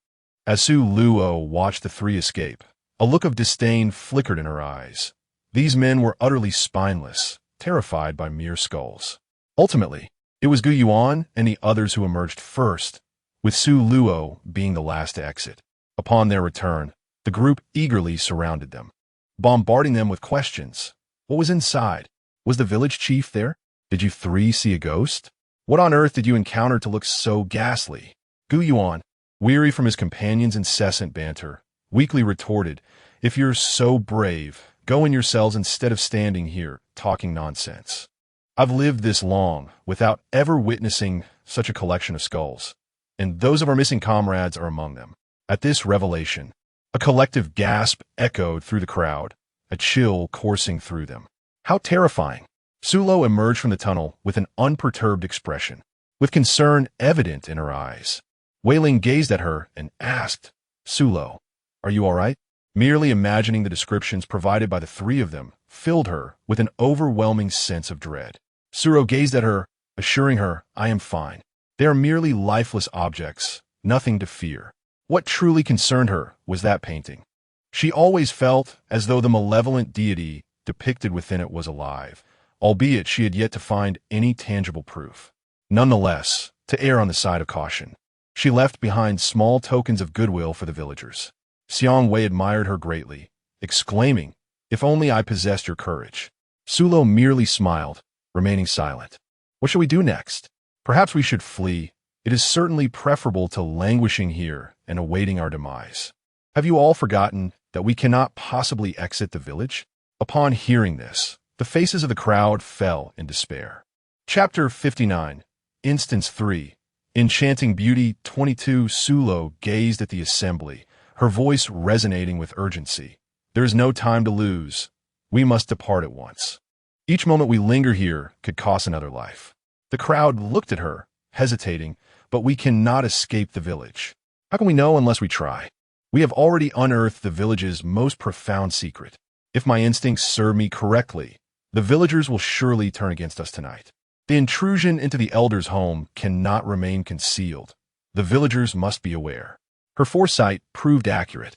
As Su Luo watched the 3 escape, a look of disdain flickered in her eyes. These men were utterly spineless, terrified by mere skulls. Ultimately, it was Gu Yuan and the others who emerged first, with Su Luo being the last to exit. Upon their return, the group eagerly surrounded them, bombarding them with questions. What was inside? Was the village chief there? Did you 3 see a ghost? What on earth did you encounter to look so ghastly? Gu Yuan, weary from his companion's incessant banter, weakly retorted, If you're so brave, go in yourselves instead of standing here, talking nonsense. I've lived this long without ever witnessing such a collection of skulls, and those of our missing comrades are among them. At this revelation, a collective gasp echoed through the crowd, a chill coursing through them. How terrifying! Sulo emerged from the tunnel with an unperturbed expression, with concern evident in her eyes. Wei Ling gazed at her and asked, "Sulo, are you all right?" Merely imagining the descriptions provided by the three of them filled her with an overwhelming sense of dread. Suro gazed at her, assuring her, "I am fine. They are merely lifeless objects, nothing to fear." What truly concerned her was that painting. She always felt as though the malevolent deity depicted within it was alive, albeit she had yet to find any tangible proof. Nonetheless, to err on the side of caution, she left behind small tokens of goodwill for the villagers. Xiang Wei admired her greatly, exclaiming, "If only I possessed your courage." Sulo merely smiled, remaining silent. "What shall we do next? Perhaps we should flee. It is certainly preferable to languishing here and awaiting our demise. Have you all forgotten that we cannot possibly exit the village?" Upon hearing this, the faces of the crowd fell in despair. Chapter 59, Instance 3, Enchanting Beauty 22. Sulo gazed at the assembly, her voice resonating with urgency. "There is no time to lose. We must depart at once. Each moment we linger here could cost another life." The crowd looked at her, hesitating, "But we cannot escape the village. How can we know unless we try? We have already unearthed the village's most profound secret. If my instincts serve me correctly, the villagers will surely turn against us tonight. The intrusion into the elder's home cannot remain concealed. The villagers must be aware." Her foresight proved accurate,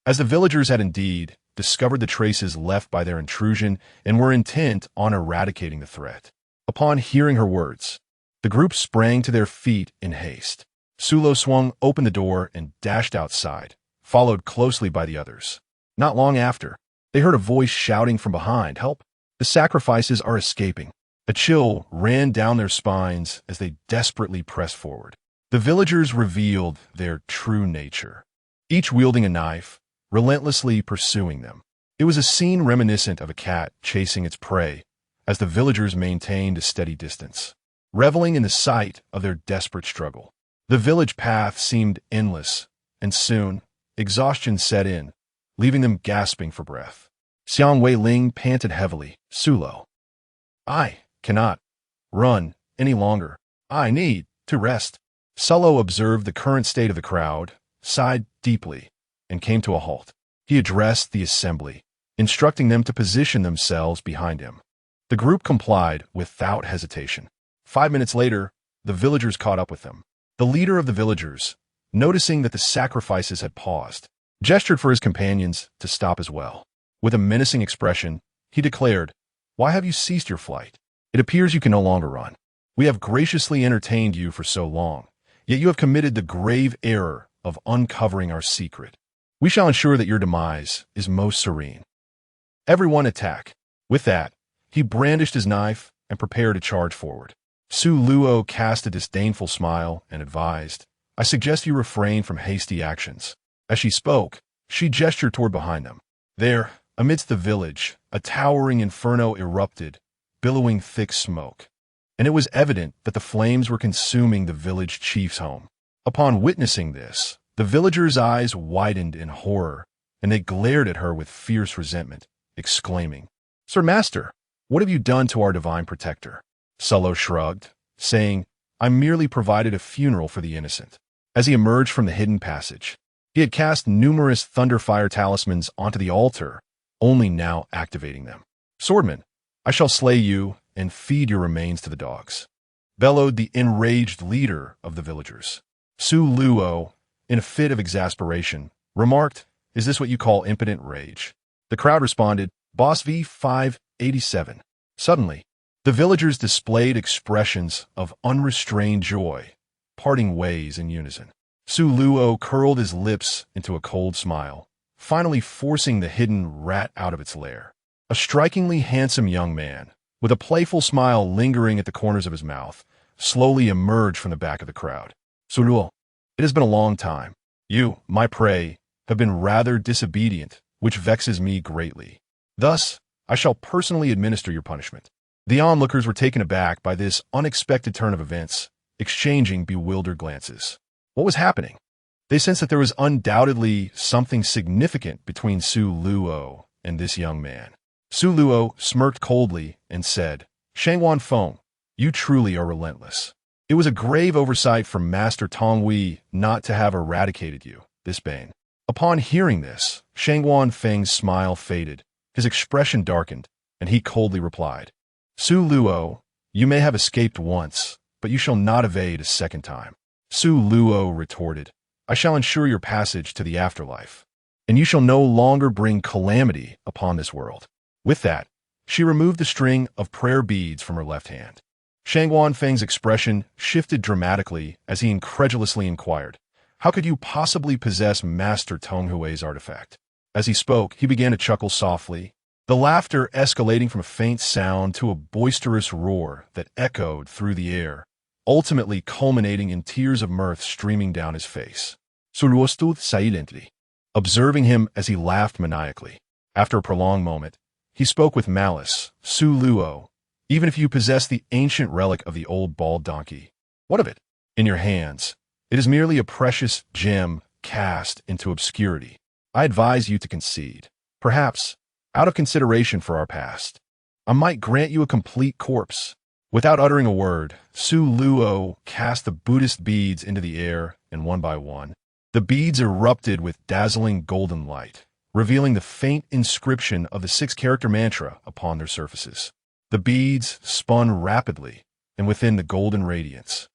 as the villagers had indeed discovered the traces left by their intrusion and were intent on eradicating the threat. Upon hearing her words, the group sprang to their feet in haste. Sulo swung open the door and dashed outside, followed closely by the others. Not long after, they heard a voice shouting from behind, "Help! The sacrifices are escaping." A chill ran down their spines as they desperately pressed forward. The villagers revealed their true nature, each wielding a knife, relentlessly pursuing them. It was a scene reminiscent of a cat chasing its prey, as the villagers maintained a steady distance, reveling in the sight of their desperate struggle. The village path seemed endless, and soon, exhaustion set in, leaving them gasping for breath. Xiang Wei Ling panted heavily. "Sulo, I cannot run any longer. I need to rest." Sulo observed the current state of the crowd, sighed deeply, and came to a halt. He addressed the assembly, instructing them to position themselves behind him. The group complied without hesitation. 5 minutes later, the villagers caught up with them. The leader of the villagers, noticing that the sacrifices had paused, gestured for his companions to stop as well. With a menacing expression, he declared, "Why have you ceased your flight? It appears you can no longer run. We have graciously entertained you for so long, yet you have committed the grave error of uncovering our secret. We shall ensure that your demise is most serene. Everyone attack." With that, he brandished his knife and prepared to charge forward. Su Luo cast a disdainful smile and advised, "I suggest you refrain from hasty actions." As she spoke, she gestured toward behind them. There, amidst the village, a towering inferno erupted, billowing thick smoke, and it was evident that the flames were consuming the village chief's home. Upon witnessing this, the villagers' eyes widened in horror, and they glared at her with fierce resentment, exclaiming, "Sir Master, what have you done to our divine protector?" Sulo shrugged, saying, "I merely provided a funeral for the innocent." As he emerged from the hidden passage, he had cast numerous thunderfire talismans onto the altar, only now activating them. "Swordman, I shall slay you and feed your remains to the dogs," bellowed the enraged leader of the villagers. Su Luo, in a fit of exasperation, remarked, "Is this what you call impotent rage?" The crowd responded, "Boss V 587. Suddenly, the villagers displayed expressions of unrestrained joy, parting ways in unison. Su Luo curled his lips into a cold smile, finally forcing the hidden rat out of its lair. A strikingly handsome young man, with a playful smile lingering at the corners of his mouth, slowly emerged from the back of the crowd. "Su Luo, it has been a long time. You, my prey, have been rather disobedient, which vexes me greatly. Thus, I shall personally administer your punishment." The onlookers were taken aback by this unexpected turn of events, exchanging bewildered glances. What was happening? They sensed that there was undoubtedly something significant between Su Luo and this young man. Su Luo smirked coldly and said, Shangwan Feng, you truly are relentless. It was a grave oversight from Master Tongwei not to have eradicated you, this bane. Upon hearing this, Shangwan Feng's smile faded, his expression darkened, and he coldly replied, Su Luo, you may have escaped once, but you shall not evade a second time. Su Luo retorted, I shall ensure your passage to the afterlife, and you shall no longer bring calamity upon this world. With that, she removed the string of prayer beads from her left hand. Shangwan Feng's expression shifted dramatically as he incredulously inquired, How could you possibly possess Master Tonghui's artifact? As he spoke, he began to chuckle softly, the laughter escalating from a faint sound to a boisterous roar that echoed through the air, ultimately culminating in tears of mirth streaming down his face. Suluo stood silently, observing him as he laughed maniacally. After a prolonged moment, he spoke with malice, Su Luo, even if you possess the ancient relic of the old bald donkey, what of it? In your hands, it is merely a precious gem cast into obscurity. I advise you to concede. Perhaps, out of consideration for our past, I might grant you a complete corpse. Without uttering a word, Su Luo cast the Buddhist beads into the air, and one by one, the beads erupted with dazzling golden light, revealing the faint inscription of the 6-character mantra upon their surfaces. The beads spun rapidly, and within the golden radiance,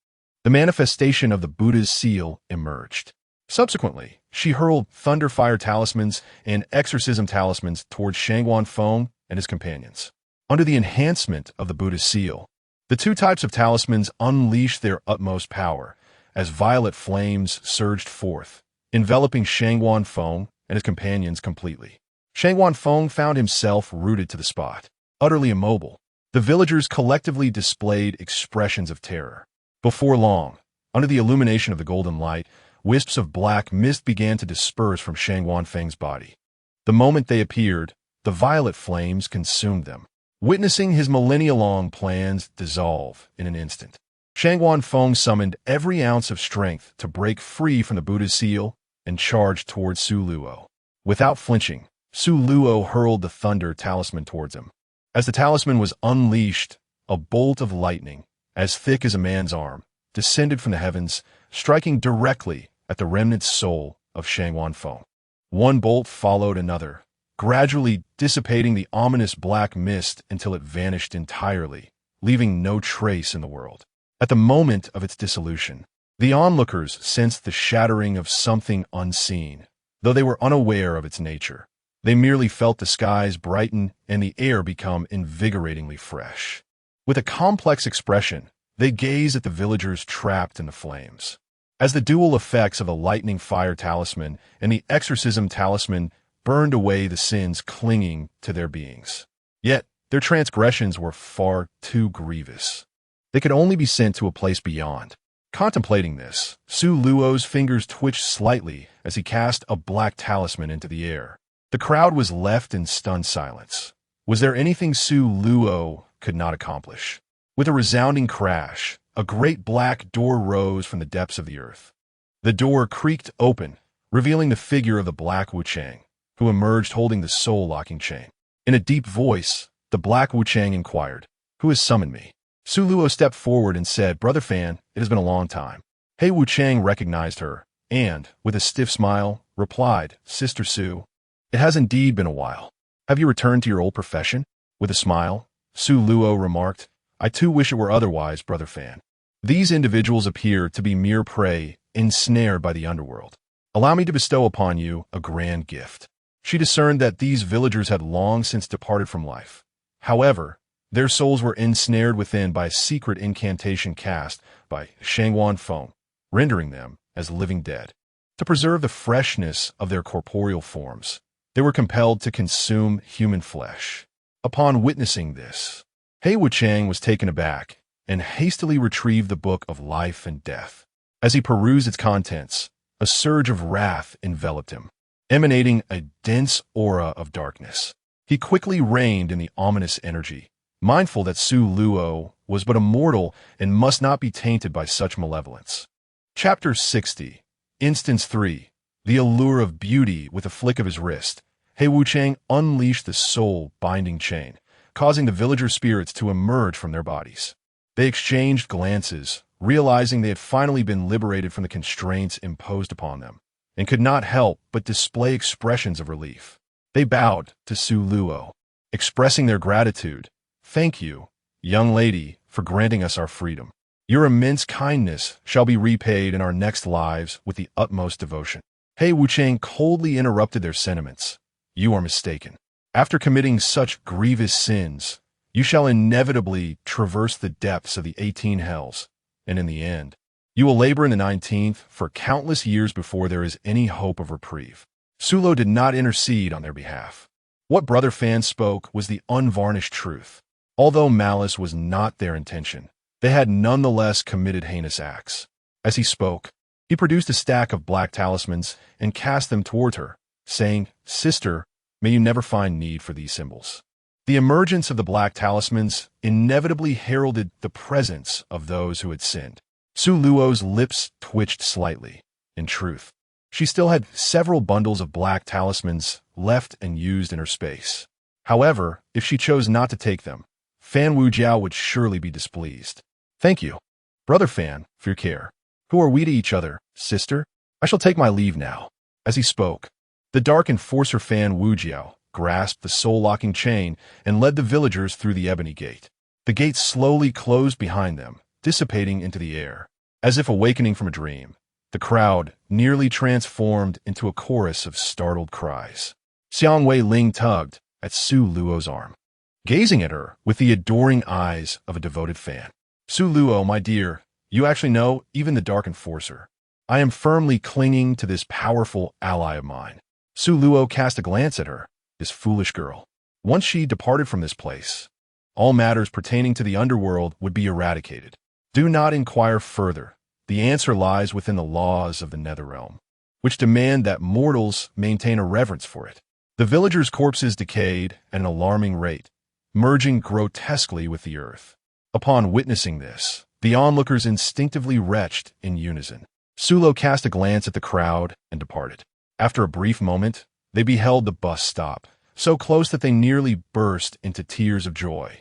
the manifestation of the Buddha's seal emerged. Subsequently, she hurled thunder fire talismans and exorcism talismans towards Shangwan Feng and his companions. Under the enhancement of the Buddha's seal, the two types of talismans unleashed their utmost power as violet flames surged forth, enveloping Shangwan Feng and his companions completely. Shangwan Feng found himself rooted to the spot, utterly immobile. The villagers collectively displayed expressions of terror. Before long, under the illumination of the golden light, wisps of black mist began to disperse from Shangwan Feng's body. The moment they appeared, the violet flames consumed them, witnessing his millennia-long plans dissolve in an instant. Shangwan Feng summoned every ounce of strength to break free from the Buddha's seal and charged towards Su Luo. Without flinching, Su Luo hurled the thunder talisman towards him. As the talisman was unleashed, a bolt of lightning, as thick as a man's arm, descended from the heavens, striking directly at the remnant soul of Shangwan Feng. One bolt followed another, gradually dissipating the ominous black mist until it vanished entirely, leaving no trace in the world. At the moment of its dissolution, the onlookers sensed the shattering of something unseen, though they were unaware of its nature. They merely felt the skies brighten and the air become invigoratingly fresh. With a complex expression, they gazed at the villagers trapped in the flames. As the dual effects of the lightning fire talisman and the exorcism talisman burned away the sins clinging to their beings. Yet, their transgressions were far too grievous. They could only be sent to a place beyond. Contemplating this, Su Luo's fingers twitched slightly as he cast a black talisman into the air. The crowd was left in stunned silence. Was there anything Su Luo could not accomplish? With a resounding crash, a great black door rose from the depths of the earth. The door creaked open, revealing the figure of the Black Wuchang, who emerged holding the soul-locking chain. In a deep voice, the Black Wuchang inquired, Who has summoned me? Su Luo stepped forward and said, Brother Fan, it has been a long time. Hei Wuchang recognized her, and, with a stiff smile, replied, Sister Su, it has indeed been a while. Have you returned to your old profession? With a smile, Su Luo remarked, I too wish it were otherwise, Brother Fan. These individuals appear to be mere prey, ensnared by the underworld. Allow me to bestow upon you a grand gift. She discerned that these villagers had long since departed from life. However, their souls were ensnared within by a secret incantation cast by Shangwan Feng, rendering them as living dead. To preserve the freshness of their corporeal forms, they were compelled to consume human flesh. Upon witnessing this, Hei Wuchang was taken aback and hastily retrieved the Book of Life and Death. As he perused its contents, a surge of wrath enveloped him, emanating a dense aura of darkness. He quickly reined in the ominous energy, mindful that Su Luo was but a mortal and must not be tainted by such malevolence. Chapter 60, Instance 3, The Allure of Beauty. With a flick of his wrist, Hei Wuchang unleashed the soul-binding chain, causing the villager spirits to emerge from their bodies. They exchanged glances, realizing they had finally been liberated from the constraints imposed upon them, and could not help but display expressions of relief. They bowed to Su Luo, expressing their gratitude. "Thank you, young lady, for granting us our freedom. Your immense kindness shall be repaid in our next lives with the utmost devotion." He Wuchang coldly interrupted their sentiments. "You are mistaken. After committing such grievous sins, you shall inevitably traverse the depths of the 18 hells, and in the end, you will labor in the 19th for countless years before there is any hope of reprieve." Sulo did not intercede on their behalf. What Brother Fan spoke was the unvarnished truth. Although malice was not their intention, they had nonetheless committed heinous acts. As he spoke, he produced a stack of black talismans and cast them toward her, saying, "Sister, may you never find need for these symbols." The emergence of the black talismans inevitably heralded the presence of those who had sinned. Su Luo's lips twitched slightly. In truth, she still had several bundles of black talismans left and used in her space. However, if she chose not to take them, Fan Wujiao would surely be displeased. "Thank you, Brother Fan, for your care. Who are we to each other, sister? I shall take my leave now." As he spoke, the dark enforcer Fan Wujiao grasped the soul-locking chain and led the villagers through the ebony gate. The gate slowly closed behind them, dissipating into the air. As if awakening from a dream, the crowd nearly transformed into a chorus of startled cries. Xiang Wei Ling tugged at Su Luo's arm, gazing at her with the adoring eyes of a devoted fan. "Su Luo, my dear, you actually know even the Dark Enforcer. I am firmly clinging to this powerful ally of mine." Su Luo cast a glance at her, this foolish girl. Once she departed from this place, all matters pertaining to the underworld would be eradicated. Do not inquire further. The answer lies within the laws of the Netherrealm, which demand that mortals maintain a reverence for it. The villagers' corpses decayed at an alarming rate, merging grotesquely with the earth. Upon witnessing this, the onlookers instinctively retched in unison. Sulo cast a glance at the crowd and departed. After a brief moment, they beheld the bus stop, so close that they nearly burst into tears of joy.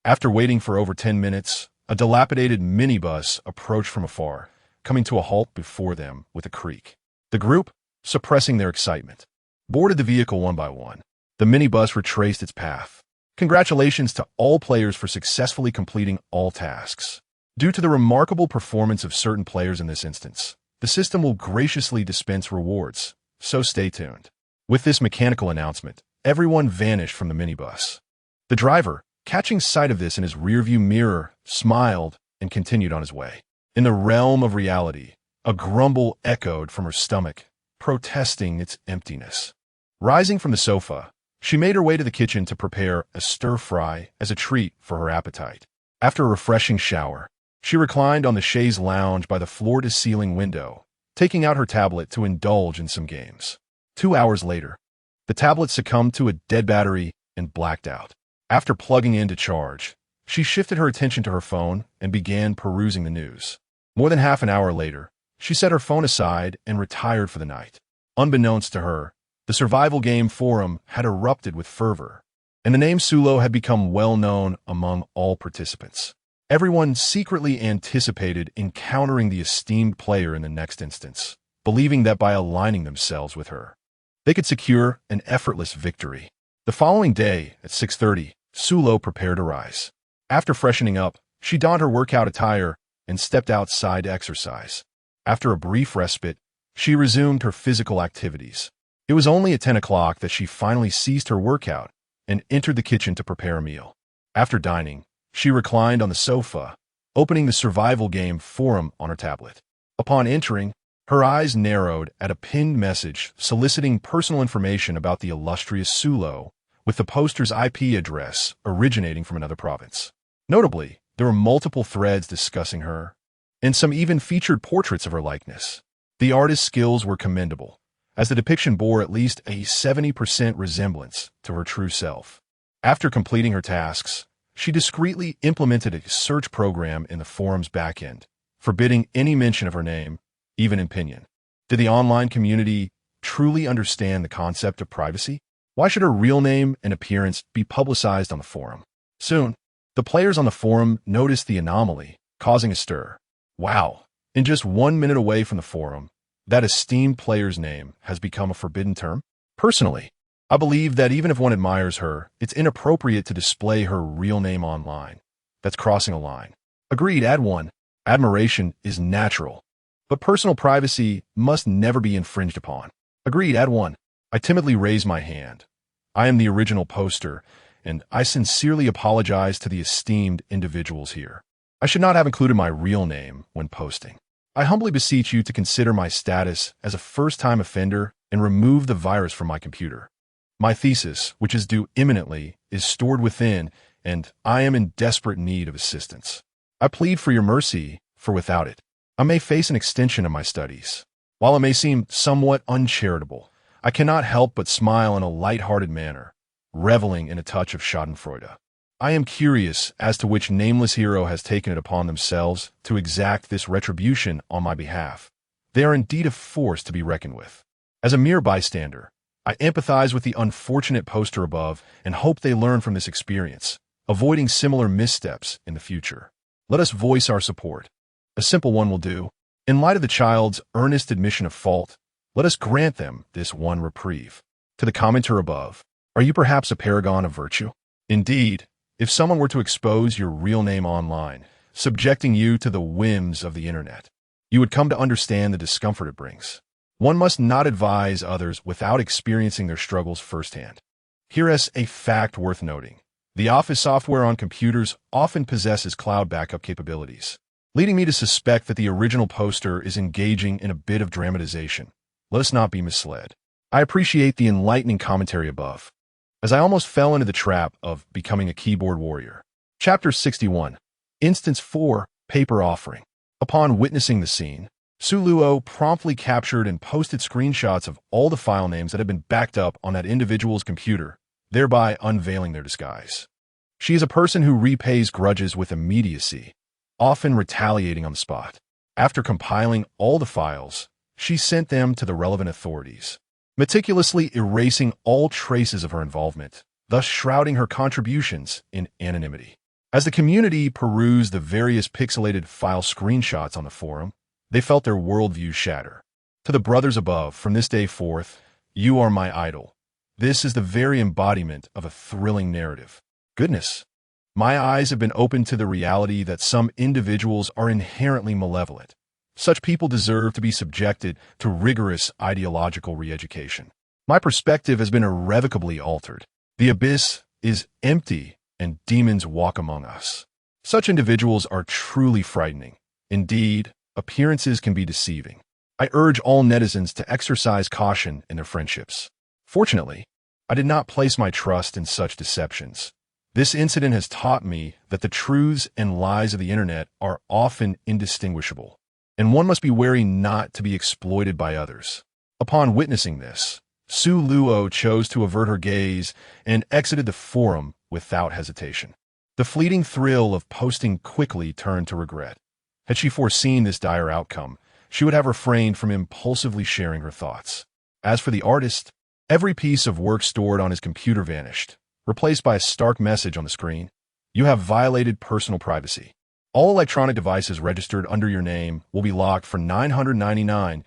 After waiting for over 10 minutes, a dilapidated minibus approached from afar, coming to a halt before them with a creak. The group, suppressing their excitement, boarded the vehicle one by one. The minibus retraced its path. Congratulations to all players for successfully completing all tasks. Due to the remarkable performance of certain players in this instance, the system will graciously dispense rewards, so stay tuned. With this mechanical announcement, everyone vanished from the minibus. The driver, catching sight of this in his rearview mirror, smiled and continued on his way. In the realm of reality, a grumble echoed from her stomach, protesting its emptiness. Rising from the sofa, she made her way to the kitchen to prepare a stir-fry as a treat for her appetite. After a refreshing shower, she reclined on the chaise lounge by the floor-to-ceiling window, taking out her tablet to indulge in some games. 2 hours later, the tablet succumbed to a dead battery and blacked out. After plugging in to charge, she shifted her attention to her phone and began perusing the news. More than half an hour later, she set her phone aside and retired for the night. Unbeknownst to her, the survival game forum had erupted with fervor, and the name Sulo had become well known among all participants. Everyone secretly anticipated encountering the esteemed player in the next instance, believing that by aligning themselves with her, they could secure an effortless victory. The following day, at 6:30, Sulo prepared to rise. After freshening up, she donned her workout attire and stepped outside to exercise. After a brief respite, she resumed her physical activities. It was only at 10 o'clock that she finally ceased her workout and entered the kitchen to prepare a meal. After dining, she reclined on the sofa, opening the survival game forum on her tablet. Upon entering, her eyes narrowed at a pinned message soliciting personal information about the illustrious Sulo, with the poster's IP address originating from another province. Notably, there were multiple threads discussing her, and some even featured portraits of her likeness. The artist's skills were commendable, as the depiction bore at least a 70% resemblance to her true self. After completing her tasks, she discreetly implemented a search program in the forum's backend, forbidding any mention of her name, even in Pinyin. Did the online community truly understand the concept of privacy? Why should her real name and appearance be publicized on the forum? Soon, the players on the forum noticed the anomaly, causing a stir. Wow, in just 1 minute away from the forum, that esteemed player's name has become a forbidden term? Personally, I believe that even if one admires her, it's inappropriate to display her real name online. That's crossing a line. Agreed, @One. Admiration is natural, but personal privacy must never be infringed upon. Agreed, @One. I timidly raise my hand. I am the original poster, and I sincerely apologize to the esteemed individuals here. I should not have included my real name when posting. I humbly beseech you to consider my status as a first-time offender and remove the virus from my computer. My thesis, which is due imminently, is stored within, and I am in desperate need of assistance. I plead for your mercy, for without it, I may face an extension of my studies. While it may seem somewhat uncharitable, I cannot help but smile in a light-hearted manner, reveling in a touch of schadenfreude. I am curious as to which nameless hero has taken it upon themselves to exact this retribution on my behalf. They are indeed a force to be reckoned with. As a mere bystander, I empathize with the unfortunate poster above and hope they learn from this experience, avoiding similar missteps in the future. Let us voice our support. A simple one will do. In light of the child's earnest admission of fault, let us grant them this one reprieve. To the commenter above, are you perhaps a paragon of virtue? Indeed, if someone were to expose your real name online, subjecting you to the whims of the internet, you would come to understand the discomfort it brings. One must not advise others without experiencing their struggles firsthand. Here is a fact worth noting. The Office software on computers often possesses cloud backup capabilities, leading me to suspect that the original poster is engaging in a bit of dramatization. Let us not be misled. I appreciate the enlightening commentary above, as I almost fell into the trap of becoming a keyboard warrior. Chapter 61. Instance 4, Paper Offering. Upon witnessing the scene, Su Luo promptly captured and posted screenshots of all the file names that had been backed up on that individual's computer, thereby unveiling their disguise. She is a person who repays grudges with immediacy, often retaliating on the spot. After compiling all the files, she sent them to the relevant authorities, meticulously erasing all traces of her involvement, thus shrouding her contributions in anonymity. As the community perused the various pixelated file screenshots on the forum, they felt their worldview shatter. To the brothers above, from this day forth, you are my idol. This is the very embodiment of a thrilling narrative. Goodness, my eyes have been opened to the reality that some individuals are inherently malevolent. Such people deserve to be subjected to rigorous ideological re-education. My perspective has been irrevocably altered. The abyss is empty and demons walk among us. Such individuals are truly frightening. Indeed, appearances can be deceiving. I urge all netizens to exercise caution in their friendships. Fortunately, I did not place my trust in such deceptions. This incident has taught me that the truths and lies of the internet are often indistinguishable, and one must be wary not to be exploited by others. Upon witnessing this, Su Luo chose to avert her gaze and exited the forum without hesitation. The fleeting thrill of posting quickly turned to regret. Had she foreseen this dire outcome, she would have refrained from impulsively sharing her thoughts. As for the artist, every piece of work stored on his computer vanished, replaced by a stark message on the screen. You have violated personal privacy. All electronic devices registered under your name will be locked for 999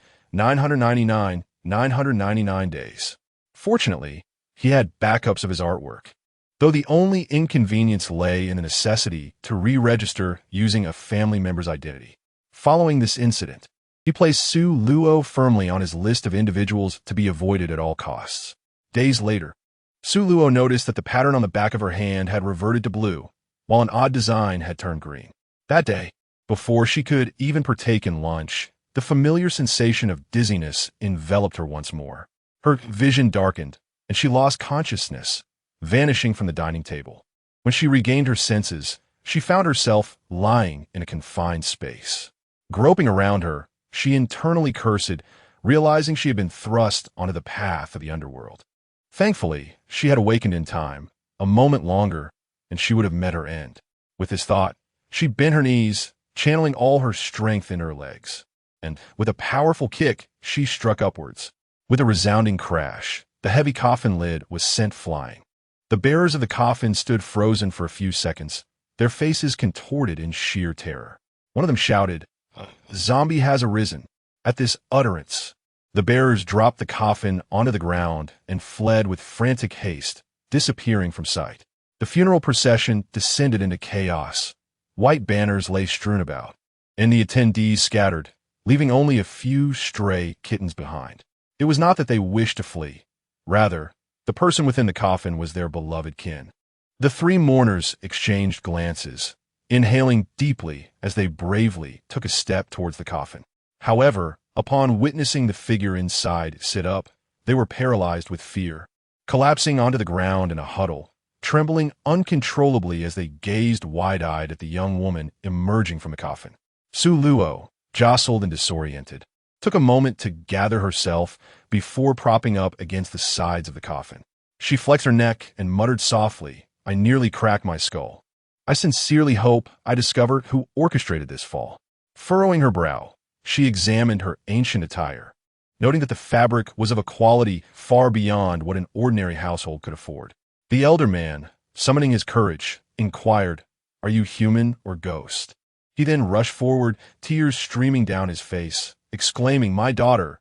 days. Fortunately, he had backups of his artwork, though the only inconvenience lay in the necessity to re-register using a family member's identity. Following this incident, he placed Su Luo firmly on his list of individuals to be avoided at all costs. Days later, Su Luo noticed that the pattern on the back of her hand had reverted to blue, while an odd design had turned green. That day, before she could even partake in lunch, the familiar sensation of dizziness enveloped her once more. Her vision darkened, and she lost consciousness, vanishing from the dining table. When she regained her senses, she found herself lying in a confined space. Groping around her, she internally cursed, realizing she had been thrust onto the path of the underworld. Thankfully, she had awakened in time. A moment longer, and she would have met her end. With this thought, she bent her knees, channeling all her strength in her legs, and with a powerful kick, she struck upwards. With a resounding crash, the heavy coffin lid was sent flying. The bearers of the coffin stood frozen for a few seconds, their faces contorted in sheer terror. One of them shouted, "The zombie has arisen." At this utterance, the bearers dropped the coffin onto the ground and fled with frantic haste, disappearing from sight. The funeral procession descended into chaos. White banners lay strewn about, and the attendees scattered, leaving only a few stray kittens behind. It was not that they wished to flee. Rather, the person within the coffin was their beloved kin. The three mourners exchanged glances, inhaling deeply as they bravely took a step towards the coffin. However, upon witnessing the figure inside sit up, they were paralyzed with fear, collapsing onto the ground in a huddle, trembling uncontrollably as they gazed wide-eyed at the young woman emerging from the coffin. Su Luo, jostled and disoriented, took a moment to gather herself before propping up against the sides of the coffin. She flexed her neck and muttered softly, "I nearly cracked my skull. I sincerely hope I discover who orchestrated this fall." Furrowing her brow, she examined her ancient attire, noting that the fabric was of a quality far beyond what an ordinary household could afford. The elder man, summoning his courage, inquired, "Are you human or ghost?" He then rushed forward, tears streaming down his face, exclaiming, "My daughter,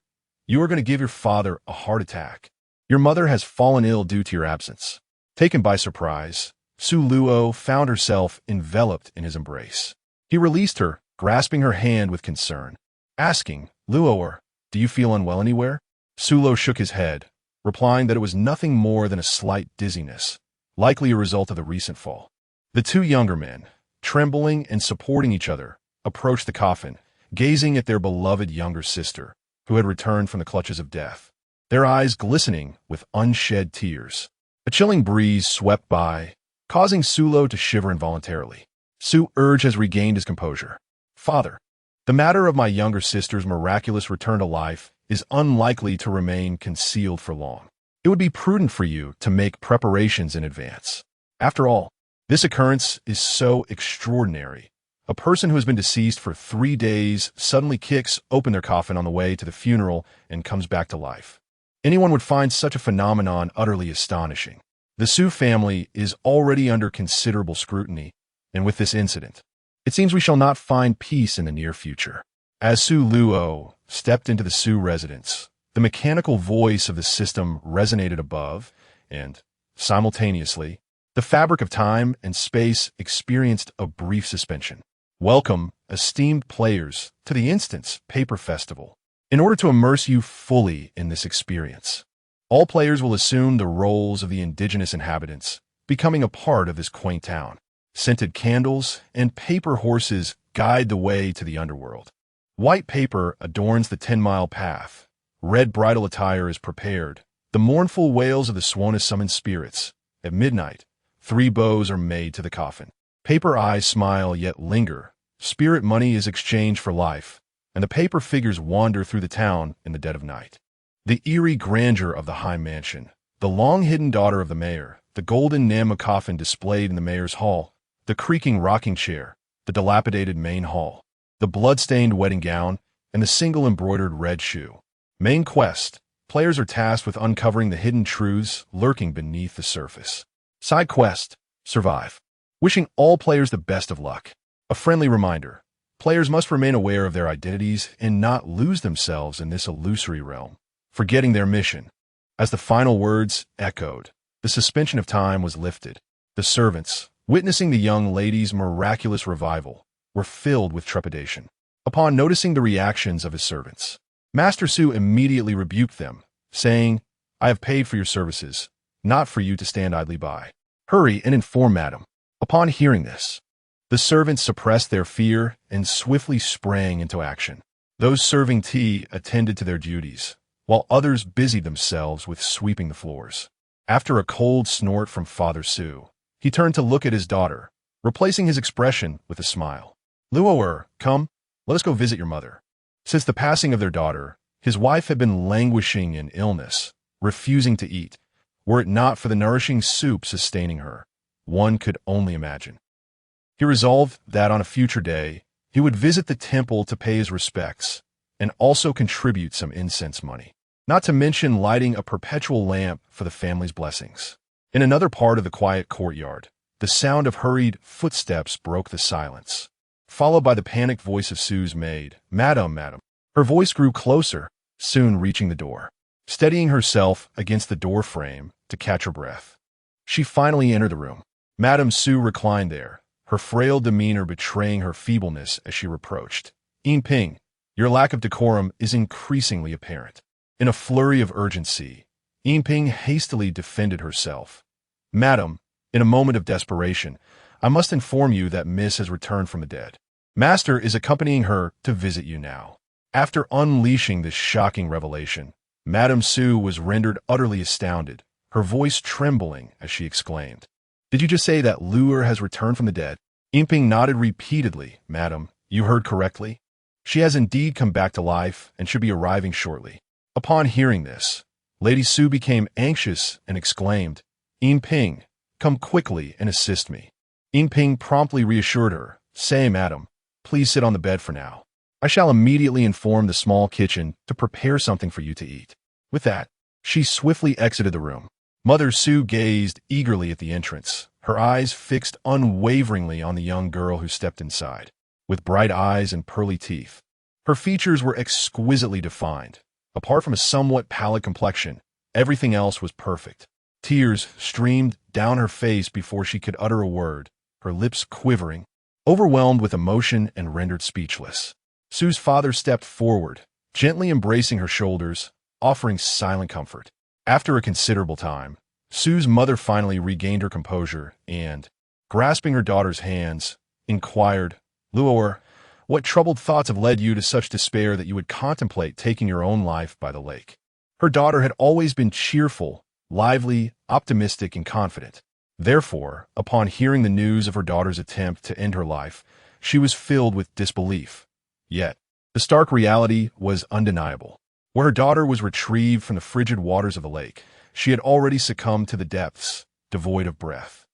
you are going to give your father a heart attack. Your mother has fallen ill due to your absence." Taken by surprise, Su Luo found herself enveloped in his embrace. He released her, grasping her hand with concern, asking, "Luo, do you feel unwell anywhere?" Su Luo shook his head, replying that it was nothing more than a slight dizziness, likely a result of the recent fall. The two younger men, trembling and supporting each other, approached the coffin, gazing at their beloved younger sister, who had returned from the clutches of death, their eyes glistening with unshed tears. A chilling breeze swept by, causing Su Luo to shiver involuntarily. Su Urge has regained his composure. "Father, the matter of my younger sister's miraculous return to life is unlikely to remain concealed for long. It would be prudent for you to make preparations in advance. After all, this occurrence is so extraordinary. A person who has been deceased for 3 days suddenly kicks open their coffin on the way to the funeral and comes back to life. Anyone would find such a phenomenon utterly astonishing. The Su family is already under considerable scrutiny, and with this incident, it seems we shall not find peace in the near future." As Su Luo stepped into the Su residence, the mechanical voice of the system resonated above, and, simultaneously, the fabric of time and space experienced a brief suspension. "Welcome, esteemed players, to the Instance Paper Festival. In order to immerse you fully in this experience, all players will assume the roles of the indigenous inhabitants, becoming a part of this quaint town. Scented candles and paper horses guide the way to the underworld. White paper adorns the 10-mile path. Red bridal attire is prepared. The mournful wails of the Swana summon spirits. At midnight, 3 bows are made to the coffin. Paper eyes smile yet linger. Spirit money is exchanged for life, and the paper figures wander through the town in the dead of night. The eerie grandeur of the high mansion, the long-hidden daughter of the mayor, the golden Namma coffin displayed in the mayor's hall, the creaking rocking chair, the dilapidated main hall, the blood-stained wedding gown, and the single embroidered red shoe. Main quest. Players are tasked with uncovering the hidden truths lurking beneath the surface. Side quest. Survive. Wishing all players the best of luck. A friendly reminder. Players must remain aware of their identities and not lose themselves in this illusory realm, forgetting their mission. As the final words echoed, the suspension of time was lifted. The servants, witnessing the young lady's miraculous revival, were filled with trepidation. Upon noticing the reactions of his servants, Master Su immediately rebuked them, saying, "I have paid for your services, not for you to stand idly by. Hurry and inform Madam." Upon hearing this, the servants suppressed their fear and swiftly sprang into action. Those serving tea attended to their duties, while others busied themselves with sweeping the floors. After a cold snort from Father Su, he turned to look at his daughter, replacing his expression with a smile. "Luo, come, let us go visit your mother." Since the passing of their daughter, his wife had been languishing in illness, refusing to eat. Were it not for the nourishing soup sustaining her, one could only imagine. He resolved that on a future day, he would visit the temple to pay his respects, and also contribute some incense money, not to mention lighting a perpetual lamp for the family's blessings. In another part of the quiet courtyard, the sound of hurried footsteps broke the silence, followed by the panicked voice of Sue's maid. "Madam, madam." Her voice grew closer, soon reaching the door. Steadying herself against the door frame to catch her breath, she finally entered the room. Madame Sue reclined there, her frail demeanor betraying her feebleness as she reproached. "Ping, your lack of decorum is increasingly apparent." In a flurry of urgency, Ping hastily defended herself. "Madam, in a moment of desperation, I must inform you that Miss has returned from the dead. Master is accompanying her to visit you now." After unleashing this shocking revelation, Madame Sue was rendered utterly astounded, her voice trembling as she exclaimed, "Did you just say that Luer has returned from the dead?" Ping nodded repeatedly. "Madam, you heard correctly. She has indeed come back to life and should be arriving shortly." Upon hearing this, Lady Sue became anxious and exclaimed, "Ping, come quickly and assist me." Ping promptly reassured her, saying, "Madam, please sit on the bed for now. I shall immediately inform the small kitchen to prepare something for you to eat." With that, she swiftly exited the room. Mother Sue gazed eagerly at the entrance, her eyes fixed unwaveringly on the young girl who stepped inside. With bright eyes and pearly teeth, her features were exquisitely defined. Apart from a somewhat pallid complexion, everything else was perfect. Tears streamed down her face before she could utter a word, her lips quivering, overwhelmed with emotion and rendered speechless. Sue's father stepped forward, gently embracing her shoulders, offering silent comfort. After a considerable time, Sue's mother finally regained her composure and, grasping her daughter's hands, inquired, "Luer, what troubled thoughts have led you to such despair that you would contemplate taking your own life by the lake?" Her daughter had always been cheerful, lively, optimistic, and confident. Therefore, upon hearing the news of her daughter's attempt to end her life, she was filled with disbelief. Yet, the stark reality was undeniable. Where her daughter was retrieved from the frigid waters of the lake, she had already succumbed to the depths, devoid of breath.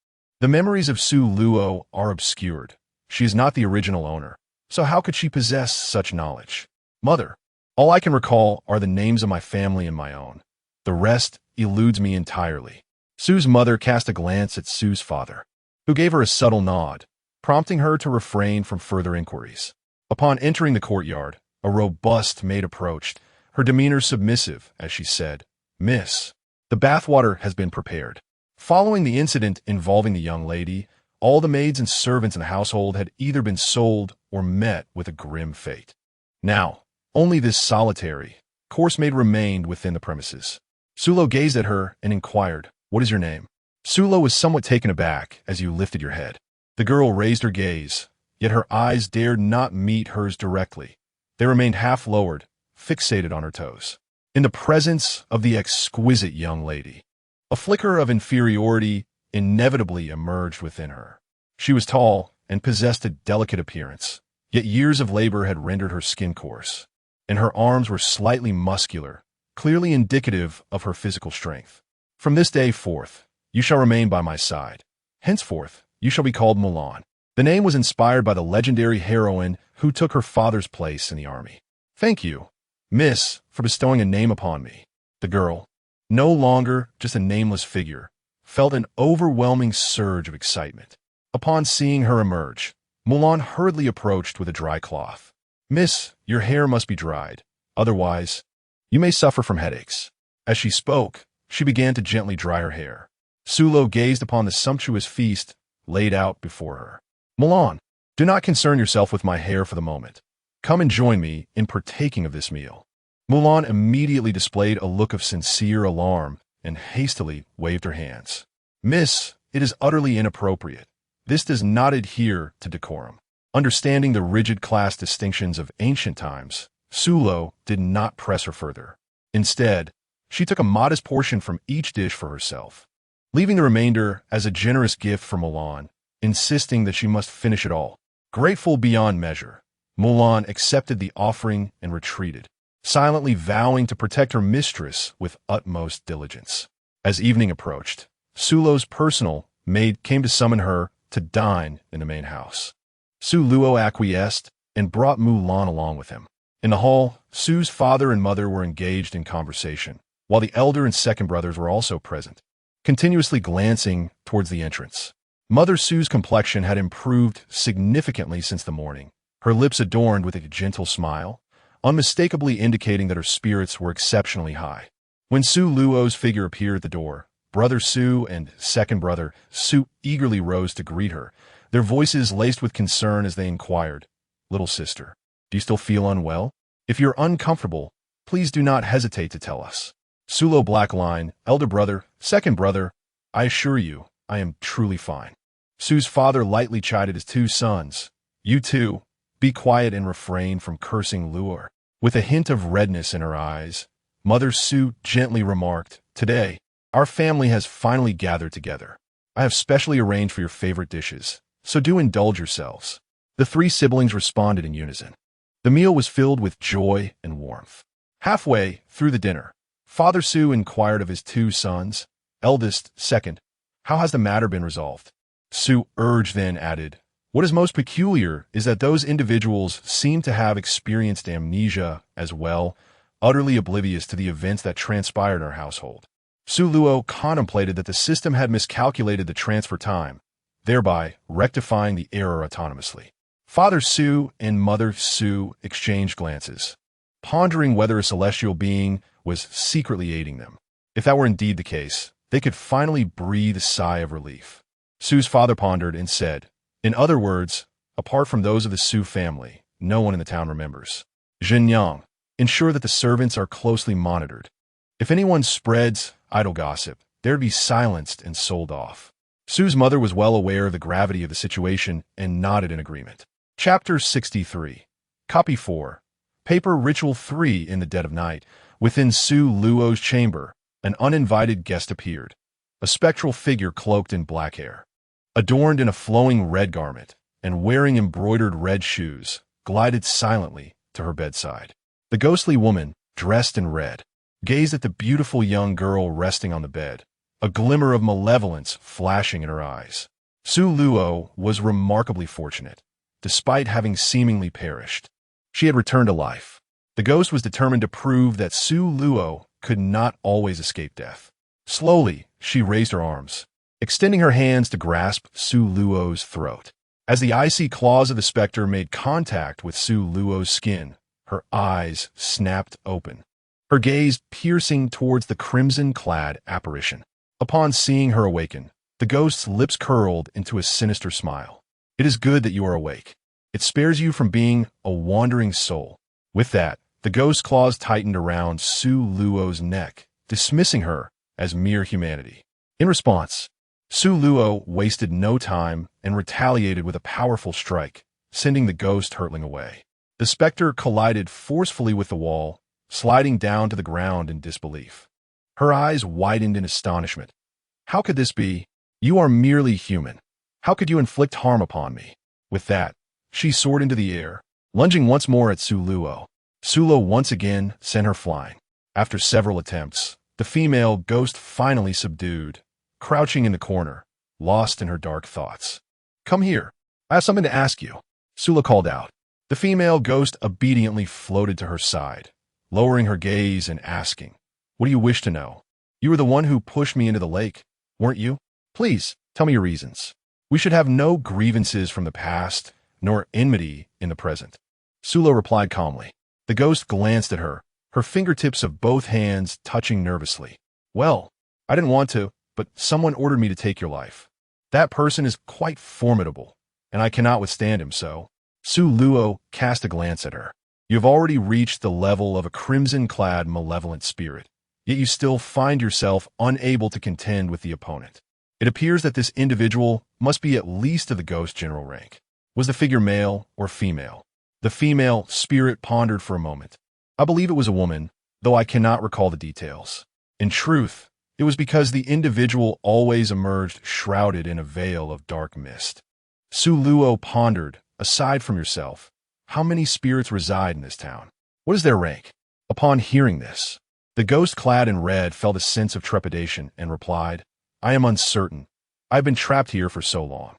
The memories of Sue Luo are obscured. She is not the original owner, so how could she possess such knowledge? "Mother, all I can recall are the names of my family and my own. The rest eludes me entirely." Sue's mother cast a glance at Sue's father, who gave her a subtle nod, prompting her to refrain from further inquiries. Upon entering the courtyard, a robust maid approached, her demeanor submissive as she said, "Miss, the bathwater has been prepared." Following the incident involving the young lady, all the maids and servants in the household had either been sold or met with a grim fate. Now, only this solitary, coarse maid remained within the premises. Sulo gazed at her and inquired, "What is your name?" Sulo was somewhat taken aback as you lifted your head. The girl raised her gaze, yet her eyes dared not meet hers directly. They remained half lowered, fixated on her toes. In the presence of the exquisite young lady, a flicker of inferiority inevitably emerged within her. She was tall and possessed a delicate appearance, yet years of labor had rendered her skin coarse, and her arms were slightly muscular, clearly indicative of her physical strength. "From this day forth, you shall remain by my side. Henceforth, you shall be called Mulan." The name was inspired by the legendary heroine who took her father's place in the army. "Thank you, Miss, for bestowing a name upon me." The girl, no longer just a nameless figure, felt an overwhelming surge of excitement. Upon seeing her emerge, Mulan hurriedly approached with a dry cloth. "Miss, your hair must be dried. Otherwise, you may suffer from headaches." As she spoke, she began to gently dry her hair. Sulo gazed upon the sumptuous feast laid out before her. "Mulan, do not concern yourself with my hair for the moment. Come and join me in partaking of this meal." Mulan immediately displayed a look of sincere alarm and hastily waved her hands. "Miss, it is utterly inappropriate. This does not adhere to decorum." Understanding the rigid class distinctions of ancient times, Sulo did not press her further. Instead, she took a modest portion from each dish for herself, leaving the remainder as a generous gift for Mulan, insisting that she must finish it all. Grateful beyond measure, Mulan accepted the offering and retreated, silently vowing to protect her mistress with utmost diligence. As evening approached, Sulo's personal maid came to summon her to dine in the main house. Su Luo acquiesced and brought Mulan along with him. In the hall, Su's father and mother were engaged in conversation, while the elder and second brothers were also present. continuously glancing towards the entrance. Mother Sue's complexion had improved significantly since the morning, her lips adorned with a gentle smile, unmistakably indicating that her spirits were exceptionally high. When Su Luo's figure appeared at the door, Brother Su and second brother Su eagerly rose to greet her, their voices laced with concern as they inquired, "Little sister, do you still feel unwell? If you're uncomfortable, please do not hesitate to tell us." Sulo Blackline, elder brother, second brother, "I assure you, I am truly fine." Su's father lightly chided his two sons. "You two, be quiet and refrain from cursing Luor." With a hint of redness in her eyes, Mother Su gently remarked, "Today, our family has finally gathered together. I have specially arranged for your favorite dishes, so do indulge yourselves." The three siblings responded in unison. The meal was filled with joy and warmth. Halfway through the dinner, Father Su inquired of his two sons, eldest, second, "How has the matter been resolved?" Su urged then added, "What is most peculiar is that those individuals seem to have experienced amnesia as well, utterly oblivious to the events that transpired in our household." Su Luo contemplated that the system had miscalculated the transfer time, thereby rectifying the error autonomously. Father Su and Mother Su exchanged glances, pondering whether a celestial being was secretly aiding them. If that were indeed the case, they could finally breathe a sigh of relief. Su's father pondered and said, "In other words, apart from those of the Su family, no one in the town remembers. Zhenyang, ensure that the servants are closely monitored. If anyone spreads idle gossip, they're to be silenced and sold off." Su's mother was well aware of the gravity of the situation and nodded in agreement. Chapter 63. Copy 4. Paper Ritual 3. In the dead of night, within Su Luo's chamber, an uninvited guest appeared. A spectral figure cloaked in black hair, adorned in a flowing red garment, and wearing embroidered red shoes, glided silently to her bedside. The ghostly woman, dressed in red, gazed at the beautiful young girl resting on the bed, a glimmer of malevolence flashing in her eyes. Su Luo was remarkably fortunate, despite having seemingly perished. She had returned to life. The ghost was determined to prove that Su Luo could not always escape death. Slowly, she raised her arms, extending her hands to grasp Su Luo's throat. As the icy claws of the specter made contact with Su Luo's skin, her eyes snapped open, her gaze piercing towards the crimson-clad apparition. Upon seeing her awaken, the ghost's lips curled into a sinister smile. "It is good that you are awake. It spares you from being a wandering soul." With that, the ghost's claws tightened around Su Luo's neck, dismissing her as mere humanity. In response, Su Luo wasted no time and retaliated with a powerful strike, sending the ghost hurtling away. The specter collided forcefully with the wall, sliding down to the ground in disbelief. Her eyes widened in astonishment. "How could this be? You are merely human. How could you inflict harm upon me?" With that, she soared into the air, lunging once more at Su Luo. Su Luo once again sent her flying. After several attempts, the female ghost finally subdued, crouching in the corner, lost in her dark thoughts. "Come here. I have something to ask you," Su Luo called out. The female ghost obediently floated to her side, lowering her gaze and asking, "What do you wish to know? You were the one who pushed me into the lake, weren't you? Please, tell me your reasons. We should have no grievances from the past, nor enmity in the present." Su Luo replied calmly. The ghost glanced at her, her fingertips of both hands touching nervously. "Well, I didn't want to, but someone ordered me to take your life. That person is quite formidable, and I cannot withstand him, so." Su Luo cast a glance at her. "You have already reached the level of a crimson-clad malevolent spirit, yet you still find yourself unable to contend with the opponent. It appears that this individual must be at least of the ghost general rank. Was the figure male or female?" The female spirit pondered for a moment. "I believe it was a woman, though I cannot recall the details. In truth, it was because the individual always emerged shrouded in a veil of dark mist." Su Luo pondered, "Aside from yourself, how many spirits reside in this town? What is their rank?" Upon hearing this, the ghost clad in red felt a sense of trepidation and replied, "I am uncertain. I have been trapped here for so long.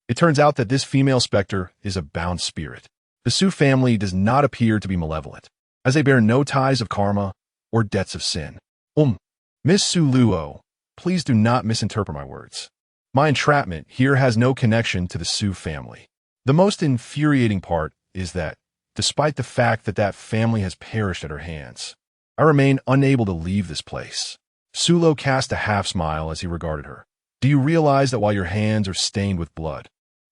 It turns out that this female specter is a bound spirit. The Su family does not appear to be malevolent, as they bear no ties of karma or debts of sin." Miss Su Luo, Please do not misinterpret my words. My entrapment here has no connection to the Su family. The most infuriating part is that, despite the fact that that family has perished at her hands, I remain unable to leave this place. Sulo cast a half-smile as he regarded her. Do you realize that while your hands are stained with blood,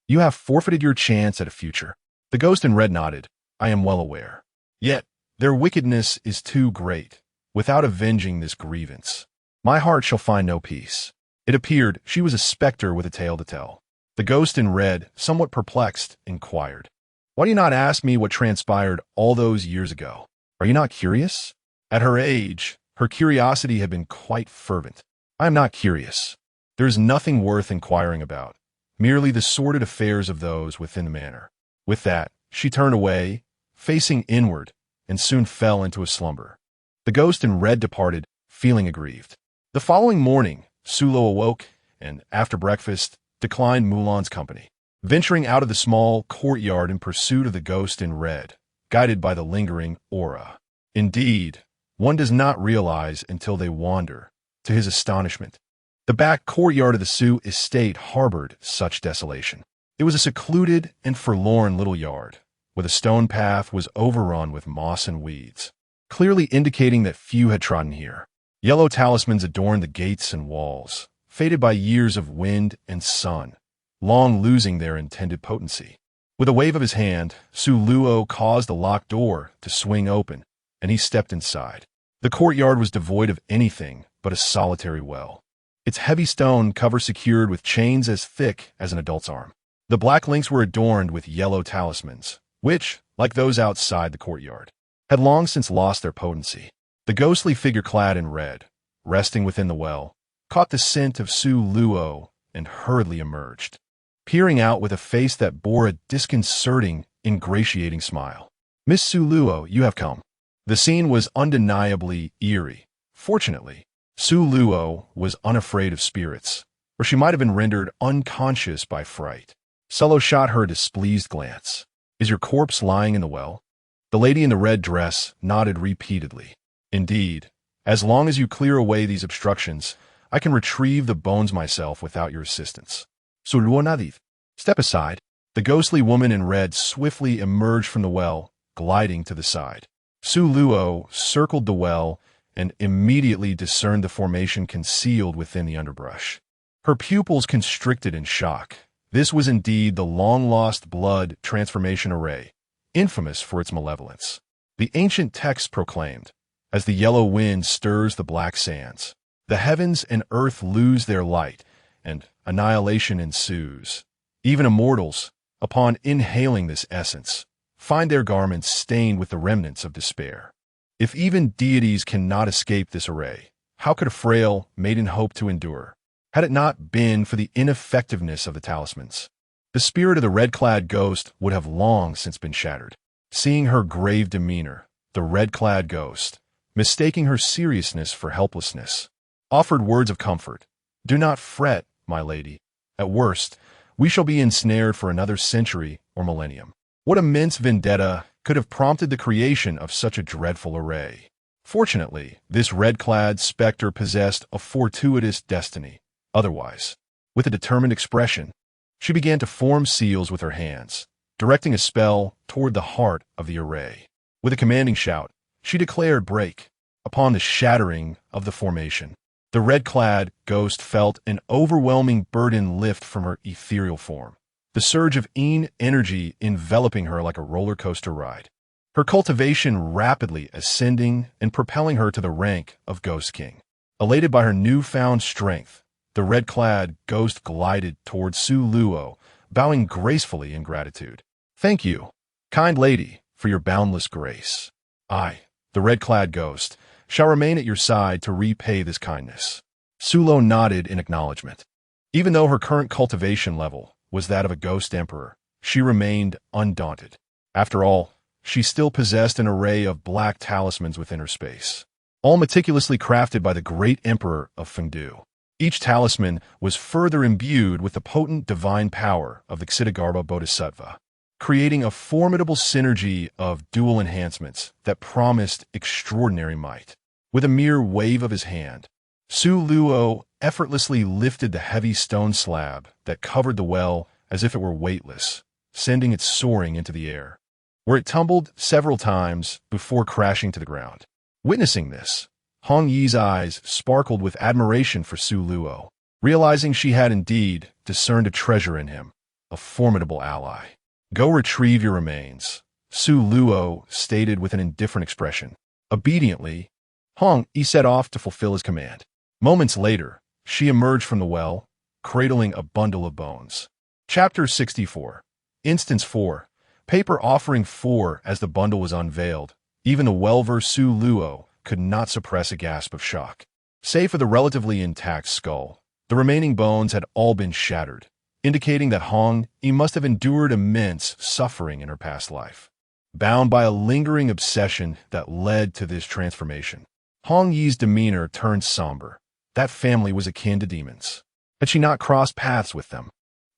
you have forfeited your chance at a future? The ghost in red nodded. I am well aware. Yet, their wickedness is too great. Without avenging this grievance, my heart shall find no peace. It appeared she was a specter with a tale to tell. The ghost in red, somewhat perplexed, inquired, Why do you not ask me what transpired all those years ago? Are you not curious? At her age, her curiosity had been quite fervent. I am not curious. There is nothing worth inquiring about, merely the sordid affairs of those within the manor. With that, she turned away, facing inward, and soon fell into a slumber. The ghost in red departed, feeling aggrieved. The following morning, Sulo awoke and, after breakfast, declined Mulan's company, venturing out of the small courtyard in pursuit of the ghost in red, guided by the lingering aura. Indeed, one does not realize until they wander, to his astonishment. The back courtyard of the Su estate harbored such desolation. It was a secluded and forlorn little yard, where the stone path was overrun with moss and weeds, clearly indicating that few had trodden here. Yellow talismans adorned the gates and walls, faded by years of wind and sun, long losing their intended potency. With a wave of his hand, Su Luo caused the locked door to swing open, and he stepped inside. The courtyard was devoid of anything but a solitary well, its heavy stone cover secured with chains as thick as an adult's arm. The black links were adorned with yellow talismans, which, like those outside the courtyard, had long since lost their potency. The ghostly figure clad in red, resting within the well, caught the scent of Su Luo and hurriedly emerged, peering out with a face that bore a disconcerting, ingratiating smile. Miss Su Luo, you have come. The scene was undeniably eerie. Fortunately, Su Luo was unafraid of spirits, or she might have been rendered unconscious by fright. Sulo shot her a displeased glance. Is your corpse lying in the well? The lady in the red dress nodded repeatedly. Indeed, as long as you clear away these obstructions, I can retrieve the bones myself without your assistance. Sulo nodded. Step aside. The ghostly woman in red swiftly emerged from the well, gliding to the side. Su Luo circled the well and immediately discerned the formation concealed within the underbrush. Her pupils constricted in shock. This was indeed the long-lost blood transformation array, infamous for its malevolence. The ancient text proclaimed, as the yellow wind stirs the black sands, the heavens and earth lose their light, and annihilation ensues. Even immortals, upon inhaling this essence, find their garments stained with the remnants of despair. If even deities cannot escape this array, how could a frail maiden hope to endure? Had it not been for the ineffectiveness of the talismans, the spirit of the red-clad ghost would have long since been shattered. Seeing her grave demeanor, the red-clad ghost, mistaking her seriousness for helplessness, offered words of comfort. Do not fret, my lady. At worst, we shall be ensnared for another century or millennium. What immense vendetta could have prompted the creation of such a dreadful array? Fortunately, this red-clad specter possessed a fortuitous destiny. Otherwise, with a determined expression, she began to form seals with her hands, directing a spell toward the heart of the array. With a commanding shout, she declared break. Upon the shattering of the formation, the red-clad ghost felt an overwhelming burden lift from her ethereal form, the surge of energy enveloping her like a roller coaster ride, her cultivation rapidly ascending and propelling her to the rank of Ghost King. Elated by her newfound strength, the red-clad ghost glided towards Su Luo, bowing gracefully in gratitude. Thank you, kind lady, for your boundless grace. I, the red-clad ghost, shall remain at your side to repay this kindness. Sulo nodded in acknowledgement. Even though her current cultivation level was that of a ghost emperor, she remained undaunted. After all, she still possessed an array of black talismans within her space, all meticulously crafted by the great emperor of Fengdu. Each talisman was further imbued with the potent divine power of the Ksitigarbha Bodhisattva, creating a formidable synergy of dual enhancements that promised extraordinary might. With a mere wave of his hand, Su Luo effortlessly lifted the heavy stone slab that covered the well as if it were weightless, sending it soaring into the air, where it tumbled several times before crashing to the ground. Witnessing this, Hong Yi's eyes sparkled with admiration for Su Luo, realizing she had indeed discerned a treasure in him, a formidable ally. "Go retrieve your remains," Su Luo stated with an indifferent expression. Obediently, Hong Yi set off to fulfill his command. Moments later, she emerged from the well, cradling a bundle of bones. Chapter 64. Instance 4. Paper offering 4. As the bundle was unveiled, even the Welver Su Luo could not suppress a gasp of shock. Save for the relatively intact skull, the remaining bones had all been shattered, indicating that Hong Yi must have endured immense suffering in her past life. Bound by a lingering obsession that led to this transformation, Hong Yi's demeanor turned somber. That family was akin to demons. Had she not crossed paths with them,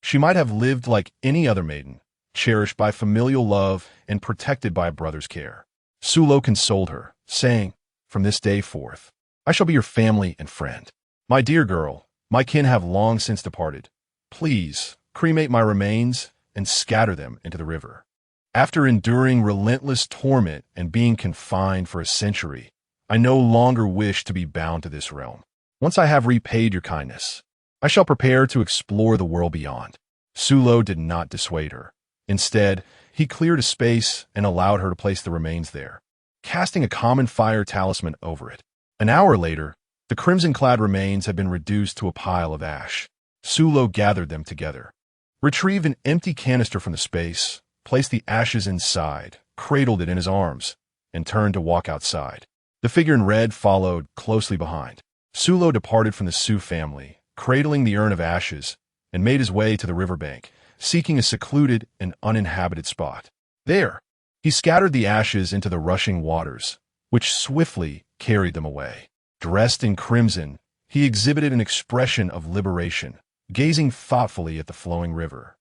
she might have lived like any other maiden, cherished by familial love and protected by a brother's care. Su Luo consoled her, saying, "From this day forth, I shall be your family and friend. My dear girl, my kin have long since departed. Please, cremate my remains and scatter them into the river." After enduring relentless torment and being confined for a century, I no longer wish to be bound to this realm. Once I have repaid your kindness, I shall prepare to explore the world beyond. Su Luo did not dissuade her. Instead, he cleared a space and allowed her to place the remains there, casting a common fire talisman over it. An hour later, the crimson-clad remains had been reduced to a pile of ash. Su Luo gathered them together, retrieved an empty canister from the space, placed the ashes inside, cradled it in his arms, and turned to walk outside. The figure in red followed closely behind. Su Luo departed from the Su family, cradling the urn of ashes, and made his way to the riverbank, seeking a secluded and uninhabited spot. There, he scattered the ashes into the rushing waters, which swiftly carried them away. Dressed in crimson, he exhibited an expression of liberation, gazing thoughtfully at the flowing river.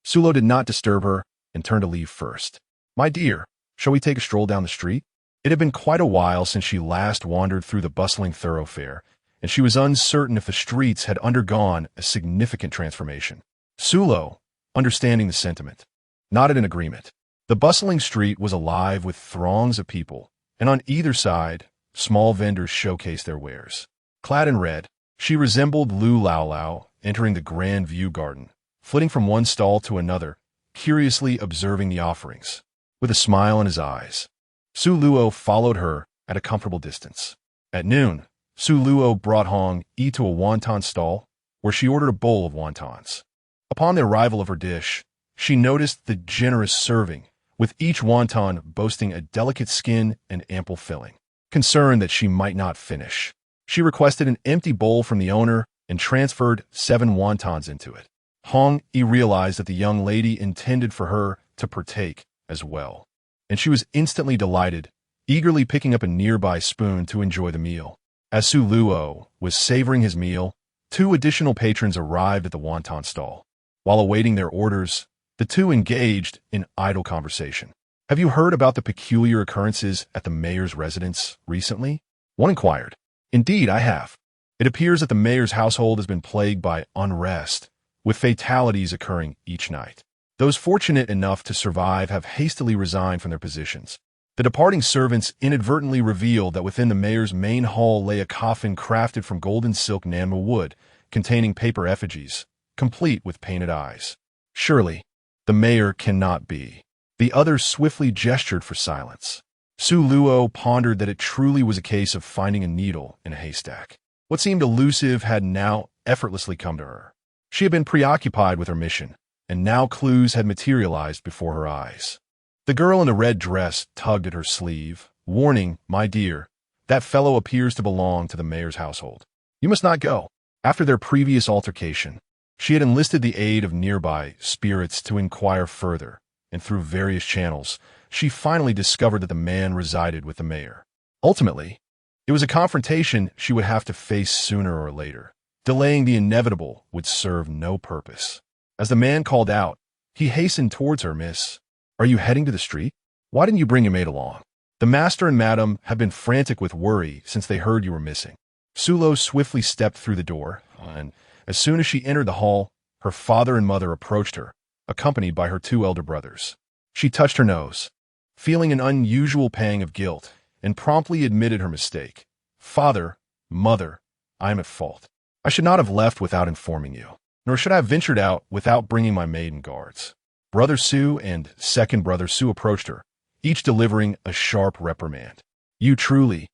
Su Luo did not disturb her and turned to leave first. "My dear, shall we take a stroll down the street?" It had been quite a while since she last wandered through the bustling thoroughfare, and she was uncertain if the streets had undergone a significant transformation. Su Luo, understanding the sentiment, nodded in agreement. The bustling street was alive with throngs of people, and on either side, small vendors showcased their wares. Clad in red, she resembled Lu Lao Lao entering the Grand View Garden, flitting from one stall to another, curiously observing the offerings. With a smile in his eyes, Su Luo followed her at a comfortable distance. At noon, Su Luo brought Hong Yi to a wonton stall, where she ordered a bowl of wontons. Upon the arrival of her dish, she noticed the generous serving, with each wonton boasting a delicate skin and ample filling. Concerned that she might not finish, she requested an empty bowl from the owner and transferred 7 wontons into it. Hong Yi realized that the young lady intended for her to partake as well, and she was instantly delighted, eagerly picking up a nearby spoon to enjoy the meal. As Su Luo was savoring his meal, 2 additional patrons arrived at the wonton stall. While awaiting their orders, the 2 engaged in idle conversation. "Have you heard about the peculiar occurrences at the mayor's residence recently?" one inquired. "Indeed, I have. It appears that the mayor's household has been plagued by unrest, with fatalities occurring each night. Those fortunate enough to survive have hastily resigned from their positions. The departing servants inadvertently revealed that within the mayor's main hall lay a coffin crafted from golden silk Nanma wood, containing paper effigies, complete with painted eyes. Surely, the mayor cannot be." The others swiftly gestured for silence. Su Luo pondered that it truly was a case of finding a needle in a haystack. What seemed elusive had now effortlessly come to her. She had been preoccupied with her mission, and now clues had materialized before her eyes. The girl in the red dress tugged at her sleeve, warning, "My dear, that fellow appears to belong to the mayor's household. You must not go." After their previous altercation, she had enlisted the aid of nearby spirits to inquire further, and through various channels, she finally discovered that the man resided with the mayor. Ultimately, it was a confrontation she would have to face sooner or later. Delaying the inevitable would serve no purpose. As the man called out, he hastened towards her. "Miss, are you heading to the street? Why didn't you bring your maid along? The master and madam have been frantic with worry since they heard you were missing." Su Luo swiftly stepped through the door, And as soon as she entered the hall, her father and mother approached her, accompanied by her two elder brothers. She touched her nose, feeling an unusual pang of guilt, and promptly admitted her mistake. "Father, mother, I am at fault. I should not have left without informing you, nor should I have ventured out without bringing my maiden guards." Brother Su and second brother Su approached her, each delivering a sharp reprimand. "You truly,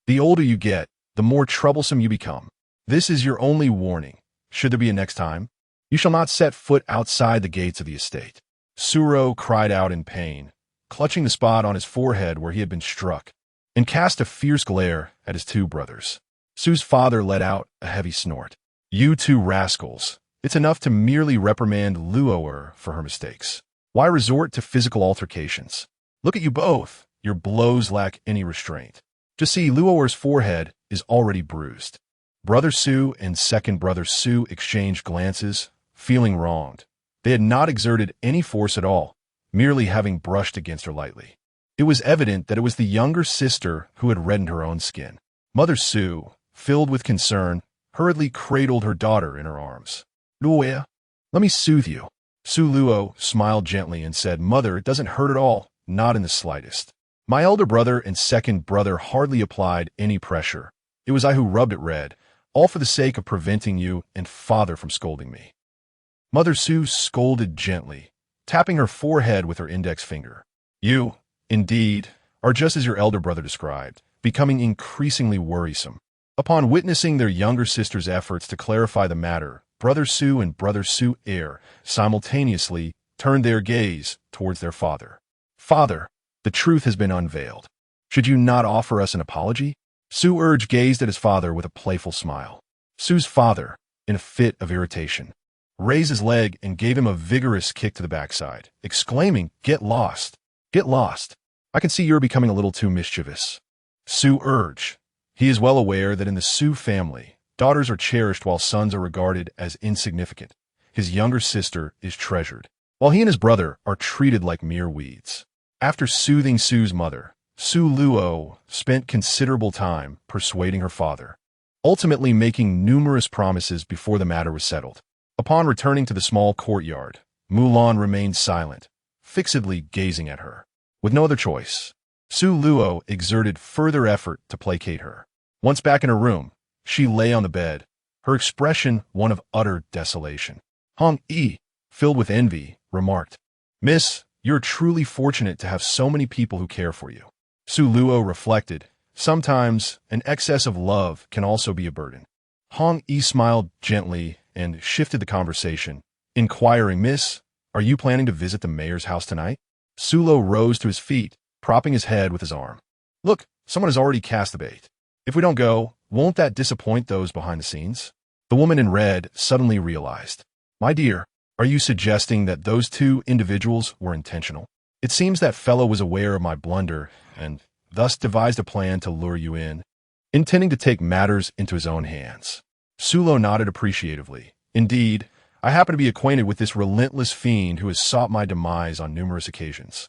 the older you get, the more troublesome you become. This is your only warning. Should there be a next time, you shall not set foot outside the gates of the estate." Suro cried out in pain, clutching the spot on his forehead where he had been struck, and cast a fierce glare at his two brothers. Su's father let out a heavy snort. "You two rascals. It's enough to merely reprimand Luo'er for her mistakes. Why resort to physical altercations? Look at you both. Your blows lack any restraint. Just see, Luo'er's forehead is already bruised." Brother Su and second brother Su exchanged glances, feeling wronged. They had not exerted any force at all, merely having brushed against her lightly. It was evident that it was the younger sister who had reddened her own skin. Mother Su, filled with concern, hurriedly cradled her daughter in her arms. "Luo, let me soothe you." Su Luo smiled gently and said, "Mother, it doesn't hurt at all, not in the slightest. My elder brother and second brother hardly applied any pressure. It was I who rubbed it red, all for the sake of preventing you and father from scolding me." Mother Su scolded gently, tapping her forehead with her index finger. "You, indeed, are just as your elder brother described, becoming increasingly worrisome." Upon witnessing their younger sister's efforts to clarify the matter, Brother Su and Brother Su simultaneously turned their gaze towards their father. "Father, the truth has been unveiled. Should you not offer us an apology?" Su gazed at his father with a playful smile. Su's father, in a fit of irritation, raised his leg and gave him a vigorous kick to the backside, exclaiming, "Get lost! Get lost! I can see you're becoming a little too mischievous." Su urged. He is well aware that in the Su family, daughters are cherished while sons are regarded as insignificant. His younger sister is treasured, while he and his brother are treated like mere weeds. After soothing Su's mother, Su Luo spent considerable time persuading her father, ultimately making numerous promises before the matter was settled. Upon returning to the small courtyard, Mulan remained silent, fixedly gazing at her. With no other choice, Su Luo exerted further effort to placate her. Once back in her room, she lay on the bed, her expression one of utter desolation. Hong Yi, filled with envy, remarked, "Miss, you're truly fortunate to have so many people who care for you." Su Luo reflected, sometimes an excess of love can also be a burden. Hong Yi smiled gently and shifted the conversation, inquiring, "Miss, are you planning to visit the mayor's house tonight?" Su Luo rose to his feet, propping his head with his arm. "Look, someone has already cast the bait. If we don't go, won't that disappoint those behind the scenes?" The woman in red suddenly realized. "My dear, are you suggesting that those two individuals were intentional? It seems that fellow was aware of my blunder and thus devised a plan to lure you in, intending to take matters into his own hands." Su Luo nodded appreciatively. "Indeed, I happen to be acquainted with this relentless fiend who has sought my demise on numerous occasions."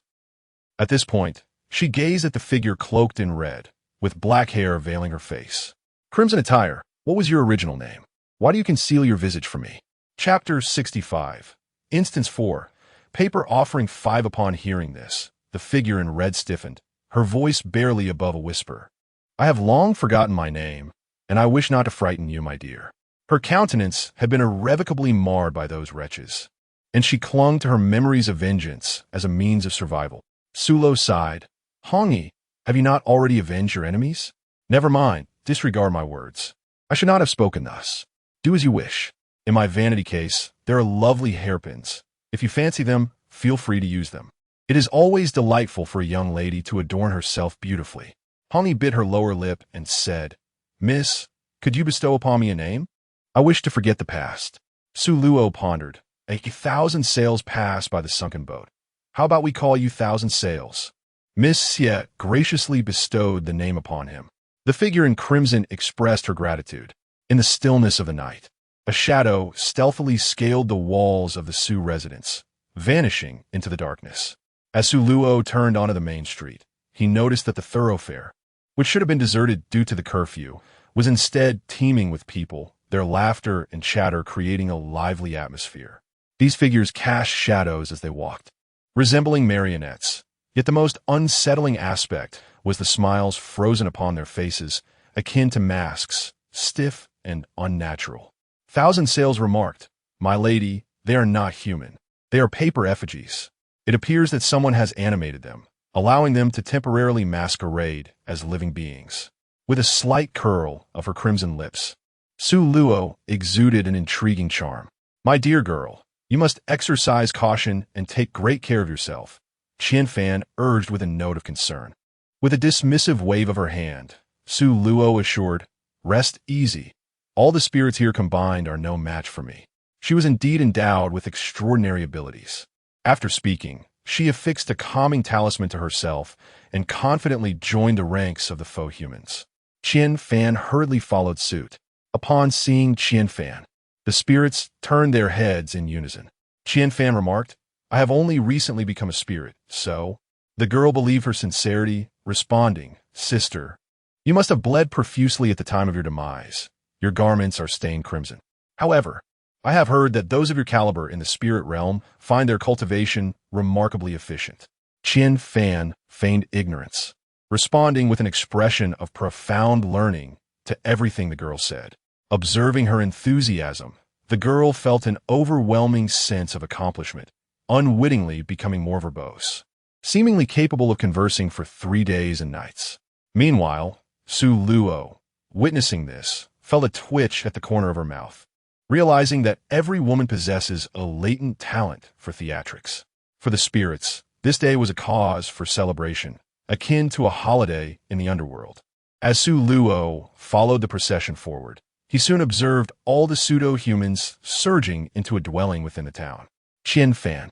At this point, she gazed at the figure cloaked in red, with black hair veiling her face. "Crimson Attire, what was your original name? Why do you conceal your visage from me?" Chapter 65. Instance 4. Paper offering 5. Upon hearing this, the figure in red stiffened, her voice barely above a whisper. "I have long forgotten my name, and I wish not to frighten you, my dear." Her countenance had been irrevocably marred by those wretches, and she clung to her memories of vengeance as a means of survival. Su Luo sighed. "Hongyi, have you not already avenged your enemies? Never mind, disregard my words. I should not have spoken thus. Do as you wish. In my vanity case, there are lovely hairpins. If you fancy them, feel free to use them. It is always delightful for a young lady to adorn herself beautifully." Hongyi bit her lower lip and said, "Miss, could you bestow upon me a name? I wish to forget the past." Su Luo pondered. 1,000 sails pass by the sunken boat. How about we call you 1,000 Sails? Miss Xie graciously bestowed the name upon him. The figure in crimson expressed her gratitude. In the stillness of the night, a shadow stealthily scaled the walls of the Su residence, vanishing into the darkness. As Su Luo turned onto the main street, he noticed that the thoroughfare, which should have been deserted due to the curfew, was instead teeming with people, their laughter and chatter creating a lively atmosphere. These figures cast shadows as they walked, resembling marionettes. Yet the most unsettling aspect was the smiles frozen upon their faces, akin to masks, stiff and unnatural. Thousand Sales remarked, "My lady, they are not human. They are paper effigies. It appears that someone has animated them, allowing them to temporarily masquerade as living beings." With a slight curl of her crimson lips, Su Luo exuded an intriguing charm. "My dear girl, you must exercise caution and take great care of yourself," Qian Fan urged with a note of concern. With a dismissive wave of her hand, Su Luo assured, "Rest easy. All the spirits here combined are no match for me." She was indeed endowed with extraordinary abilities. After speaking, she affixed a calming talisman to herself and confidently joined the ranks of the faux humans. Qian Fan hurriedly followed suit. Upon seeing Qian Fan, the spirits turned their heads in unison. Qian Fan remarked, "I have only recently become a spirit, so—" The girl believed her sincerity, responding, "Sister, you must have bled profusely at the time of your demise. Your garments are stained crimson. However, I have heard that those of your caliber in the spirit realm find their cultivation remarkably efficient." Qian Fan feigned ignorance, responding with an expression of profound learning to everything the girl said. Observing her enthusiasm, the girl felt an overwhelming sense of accomplishment, unwittingly becoming more verbose, seemingly capable of conversing for 3 days and nights. Meanwhile, Su Luo, witnessing this, felt a twitch at the corner of her mouth, realizing that every woman possesses a latent talent for theatrics. For the spirits, this day was a cause for celebration, akin to a holiday in the underworld. As Su Luo followed the procession forward, he soon observed all the pseudo-humans surging into a dwelling within the town. "Qian Fan,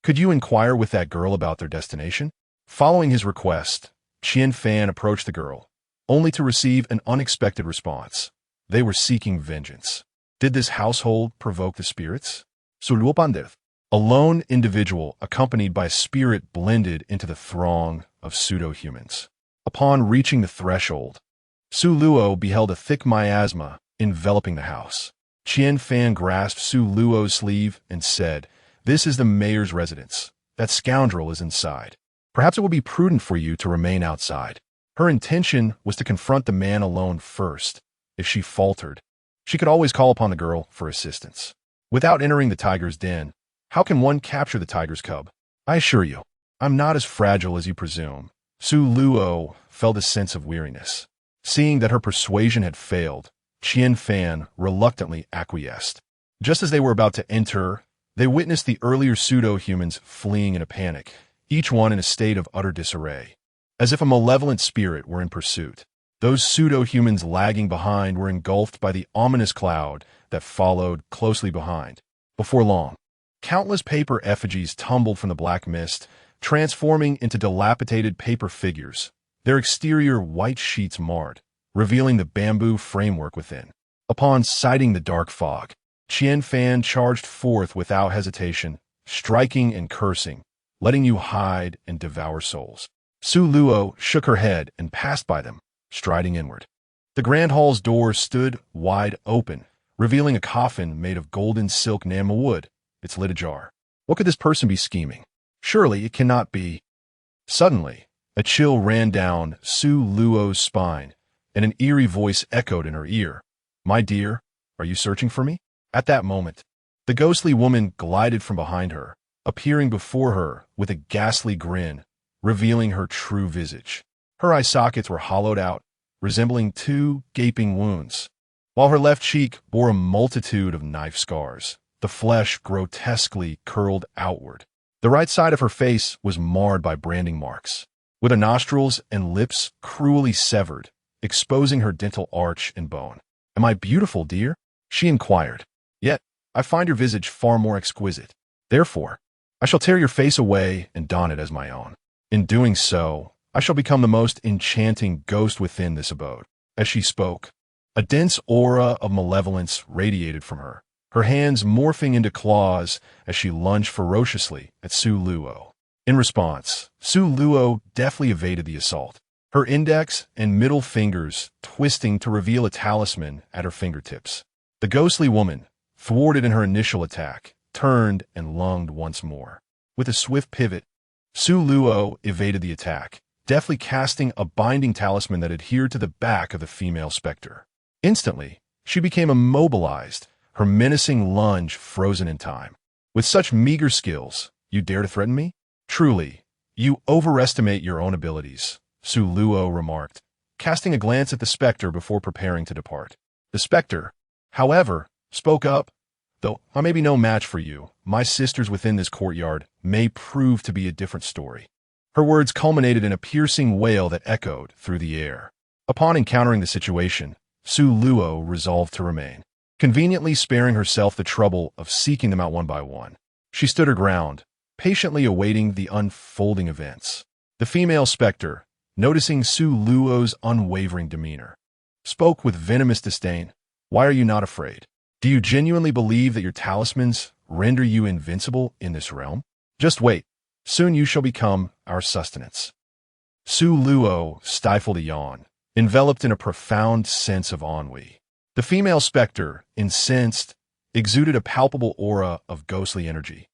could you inquire with that girl about their destination?" Following his request, Qian Fan approached the girl, only to receive an unexpected response. They were seeking vengeance. Did this household provoke the spirits? A lone individual accompanied by a spirit blended into the throng of pseudo-humans. Upon reaching the threshold, Su Luo beheld a thick miasma enveloping the house. Qian Fan grasped Su Luo's sleeve and said, "This is the mayor's residence. That scoundrel is inside. Perhaps it would be prudent for you to remain outside." Her intention was to confront the man alone first. If she faltered, she could always call upon the girl for assistance. Without entering the tiger's den, how can one capture the tiger's cub? "I assure you, I'm not as fragile as you presume." Su Luo felt a sense of weariness. Seeing that her persuasion had failed, Qian Fan reluctantly acquiesced. Just as they were about to enter, they witnessed the earlier pseudo-humans fleeing in a panic, each one in a state of utter disarray. As if a malevolent spirit were in pursuit, those pseudo-humans lagging behind were engulfed by the ominous cloud that followed closely behind. Before long, countless paper effigies tumbled from the black mist, transforming into dilapidated paper figures, their exterior white sheets marred, revealing the bamboo framework within. Upon sighting the dark fog, Qian Fan charged forth without hesitation, striking and cursing, letting you hide and devour souls. Su Luo shook her head and passed by them, striding inward. The grand hall's door stood wide open, revealing a coffin made of golden silk enamel wood, its lid ajar. What could this person be scheming? Surely it cannot be. Suddenly, a chill ran down Su Luo's spine, and an eerie voice echoed in her ear. "My dear, are you searching for me?" At that moment, the ghostly woman glided from behind her, appearing before her with a ghastly grin, revealing her true visage. Her eye sockets were hollowed out, resembling 2 gaping wounds, while her left cheek bore a multitude of knife scars, the flesh grotesquely curled outward. The right side of her face was marred by branding marks, with her nostrils and lips cruelly severed, exposing her dental arch and bone. "Am I beautiful, dear?" she inquired. "Yet, I find your visage far more exquisite. Therefore, I shall tear your face away and don it as my own. In doing so, I shall become the most enchanting ghost within this abode." As she spoke, a dense aura of malevolence radiated from her, her hands morphing into claws as she lunged ferociously at Su Luo. In response, Su Luo deftly evaded the assault, her index and middle fingers twisting to reveal a talisman at her fingertips. The ghostly woman, thwarted in her initial attack, turned and lunged once more. With a swift pivot, Su Luo evaded the attack, deftly casting a binding talisman that adhered to the back of the female specter. Instantly, she became immobilized, her menacing lunge frozen in time. With such meager skills, you dare to threaten me? Truly, you overestimate your own abilities, Su Luo remarked, casting a glance at the specter before preparing to depart. The specter, however, spoke up. Though I may be no match for you, my sisters within this courtyard may prove to be a different story. Her words culminated in a piercing wail that echoed through the air. Upon encountering the situation, Su Luo resolved to remain, conveniently sparing herself the trouble of seeking them out one by one. She stood her ground, patiently awaiting the unfolding events. The female specter, noticing Su Luo's unwavering demeanor, spoke with venomous disdain. Why are you not afraid? Do you genuinely believe that your talismans render you invincible in this realm? Just wait. Soon you shall become our sustenance. Su Luo stifled a yawn, enveloped in a profound sense of ennui. The female specter, incensed, exuded a palpable aura of ghostly energy.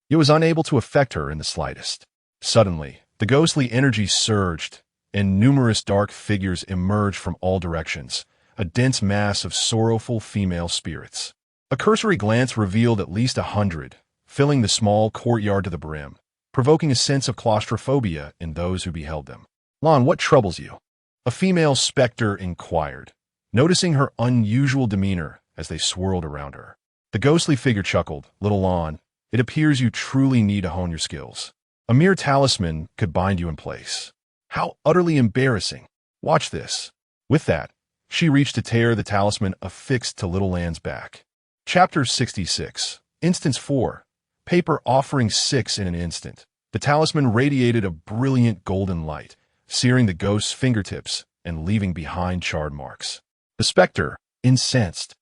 It was unable to affect her in the slightest. Suddenly, the ghostly energy surged, and numerous dark figures emerged from all directions, a dense mass of sorrowful female spirits. A cursory glance revealed at least 100, filling the small courtyard to the brim, provoking a sense of claustrophobia in those who beheld them. Lan, what troubles you? A female specter inquired, noticing her unusual demeanor as they swirled around her. The ghostly figure chuckled. Little Lan, it appears you truly need to hone your skills. A mere talisman could bind you in place. How utterly embarrassing. Watch this. With that, she reached to tear the talisman affixed to Little Lan's back. Chapter 66. Instance 4. Paper offering 6 in an instant. The talisman radiated a brilliant golden light, searing the ghost's fingertips and leaving behind charred marks. The specter, incensed,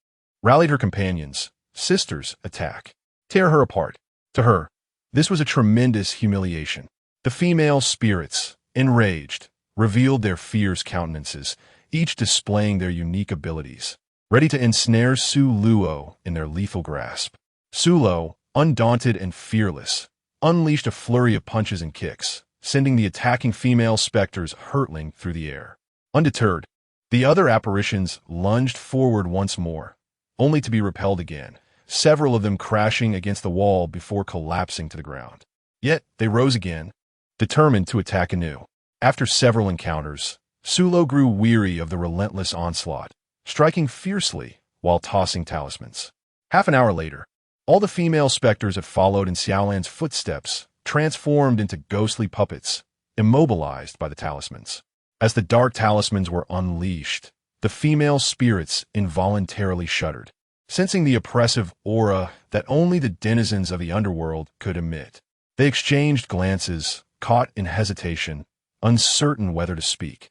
rallied her companions. Sisters, attack. Tear her apart. To her, this was a tremendous humiliation. The female spirits, enraged, revealed their fierce countenances, each displaying their unique abilities, ready to ensnare Su Luo in their lethal grasp. Su Luo, undaunted and fearless, unleashed a flurry of punches and kicks, sending the attacking female specters hurtling through the air. Undeterred, the other apparitions lunged forward once more, only to be repelled again, several of them crashing against the wall before collapsing to the ground. Yet they rose again, determined to attack anew. After several encounters, Su Luo grew weary of the relentless onslaught, striking fiercely while tossing talismans. Half an hour later, all the female specters had followed in Xiaolan's footsteps, transformed into ghostly puppets, immobilized by the talismans. As the dark talismans were unleashed, the female spirits involuntarily shuddered, sensing the oppressive aura that only the denizens of the underworld could emit. They exchanged glances, caught in hesitation, uncertain whether to speak.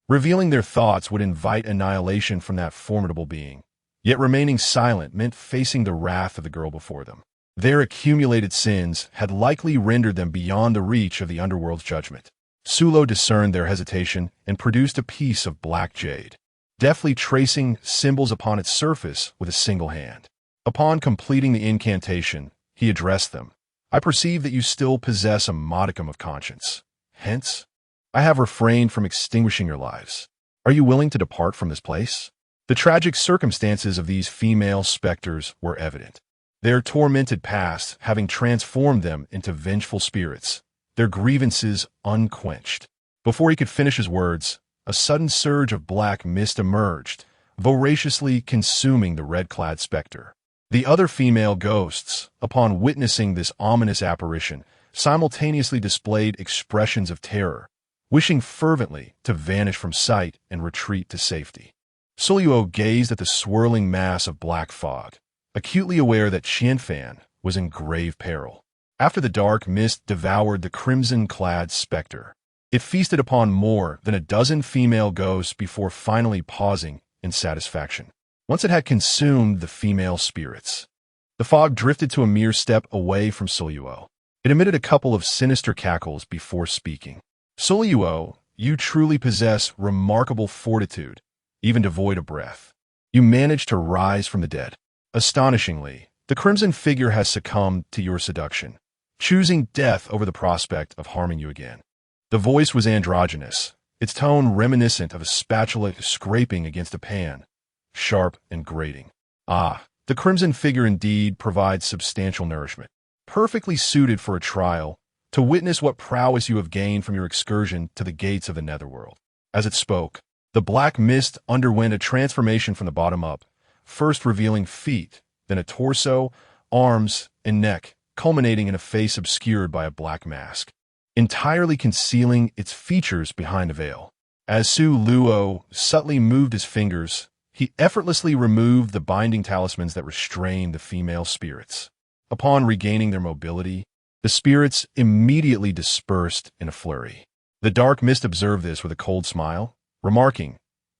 Revealing their thoughts would invite annihilation from that formidable being, yet remaining silent meant facing the wrath of the girl before them. Their accumulated sins had likely rendered them beyond the reach of the underworld's judgment. Su Luo discerned their hesitation and produced a piece of black jade, deftly tracing symbols upon its surface with a single hand. Upon completing the incantation, he addressed them. I perceive that you still possess a modicum of conscience. Hence, I have refrained from extinguishing your lives. Are you willing to depart from this place? The tragic circumstances of these female specters were evident. Their tormented past having transformed them into vengeful spirits, their grievances unquenched. Before he could finish his words, a sudden surge of black mist emerged, voraciously consuming the red-clad specter. The other female ghosts, upon witnessing this ominous apparition, simultaneously displayed expressions of terror, wishing fervently to vanish from sight and retreat to safety. Su Luo gazed at the swirling mass of black fog, acutely aware that Qianfan was in grave peril. After the dark mist devoured the crimson-clad specter, it feasted upon more than a dozen female ghosts before finally pausing in satisfaction. Once it had consumed the female spirits, the fog drifted to a mere step away from Su Luo. It emitted a couple of sinister cackles before speaking. Su Luo, you truly possess remarkable fortitude, even devoid of breath. You managed to rise from the dead. Astonishingly, the crimson figure has succumbed to your seduction, choosing death over the prospect of harming you again. The voice was androgynous, its tone reminiscent of a spatula scraping against a pan, sharp and grating. Ah, the crimson figure indeed provides substantial nourishment, perfectly suited for a trial, to witness what prowess you have gained from your excursion to the gates of the netherworld. As it spoke, the black mist underwent a transformation from the bottom up, first revealing feet, then a torso, arms, and neck, culminating in a face obscured by a black mask, entirely concealing its features behind a veil. As Su Luo subtly moved his fingers, he effortlessly removed the binding talismans that restrained the female spirits. Upon regaining their mobility, the spirits immediately dispersed in a flurry. The dark mist observed this with a cold smile, remarking,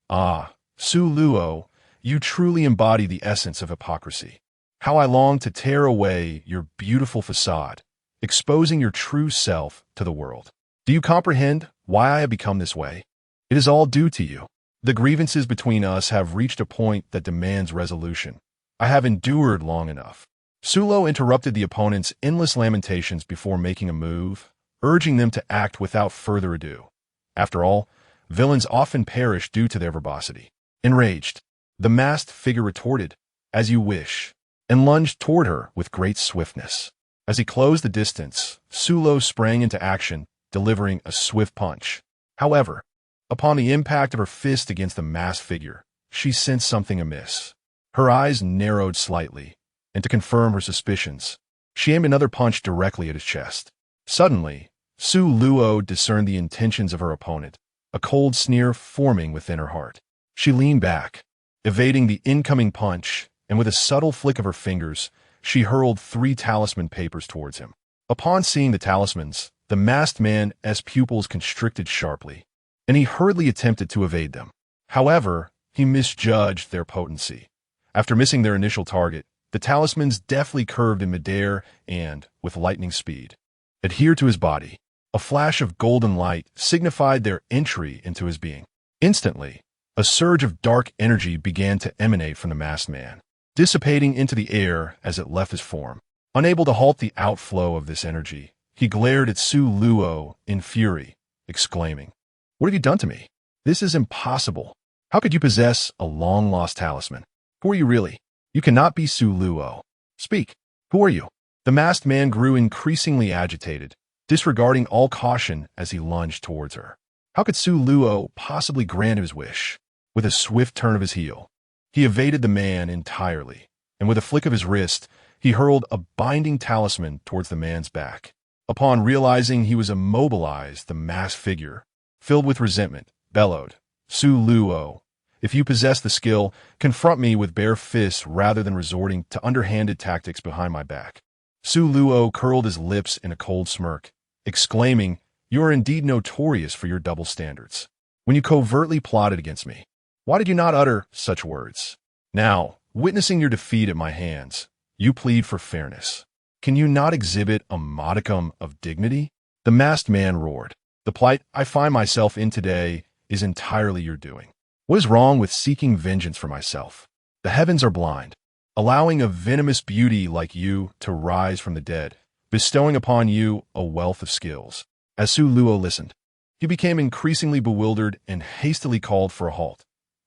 "Ah, Su Luo, you truly embody the essence of hypocrisy. How I long to tear away your beautiful facade, exposing your true self to the world. Do you comprehend why I have become this way? It is all due to you. The grievances between us have reached a point that demands resolution. I have endured long enough." Sulo interrupted the opponent's endless lamentations before making a move, urging them to act without further ado. After all, villains often perish due to their verbosity. Enraged, the masked figure retorted, "As you wish," and lunged toward her with great swiftness. As he closed the distance, Sulo sprang into action, delivering a swift punch. However, upon the impact of her fist against the masked figure, she sensed something amiss. Her eyes narrowed slightly, and to confirm her suspicions, she aimed another punch directly at his chest. Suddenly, Su Luo discerned the intentions of her opponent, a cold sneer forming within her heart. She leaned back, evading the incoming punch, and with a subtle flick of her fingers, she hurled 3 talisman papers towards him. Upon seeing the talismans, the masked man's pupils constricted sharply, and he hurriedly attempted to evade them. However, he misjudged their potency. After missing their initial target, the talismans deftly curved in midair and, with lightning speed, adhered to his body. A flash of golden light signified their entry into his being. Instantly, a surge of dark energy began to emanate from the masked man, dissipating into the air as it left his form. Unable to halt the outflow of this energy, he glared at Su Luo in fury, exclaiming, "What have you done to me? This is impossible. How could you possess a long-lost talisman? Who are you really? You cannot be Su Luo. Speak. Who are you?" The masked man grew increasingly agitated, disregarding all caution as he lunged towards her. How could Su Luo possibly grant his wish? With a swift turn of his heel, he evaded the man entirely, and with a flick of his wrist, he hurled a binding talisman towards the man's back. Upon realizing he was immobilized, the masked figure, filled with resentment, bellowed, "Su Luo, if you possess the skill, confront me with bare fists rather than resorting to underhanded tactics behind my back." Su Luo curled his lips in a cold smirk, exclaiming, "You are indeed notorious for your double standards. When you covertly plotted against me, why did you not utter such words? Now, witnessing your defeat at my hands, you plead for fairness. Can you not exhibit a modicum of dignity?" The masked man roared, "The plight I find myself in today is entirely your doing. What is wrong with seeking vengeance for myself? The heavens are blind, allowing a venomous beauty like you to rise from the dead, bestowing upon you a wealth of skills." As Su Luo listened, he became increasingly bewildered and hastily called for a halt.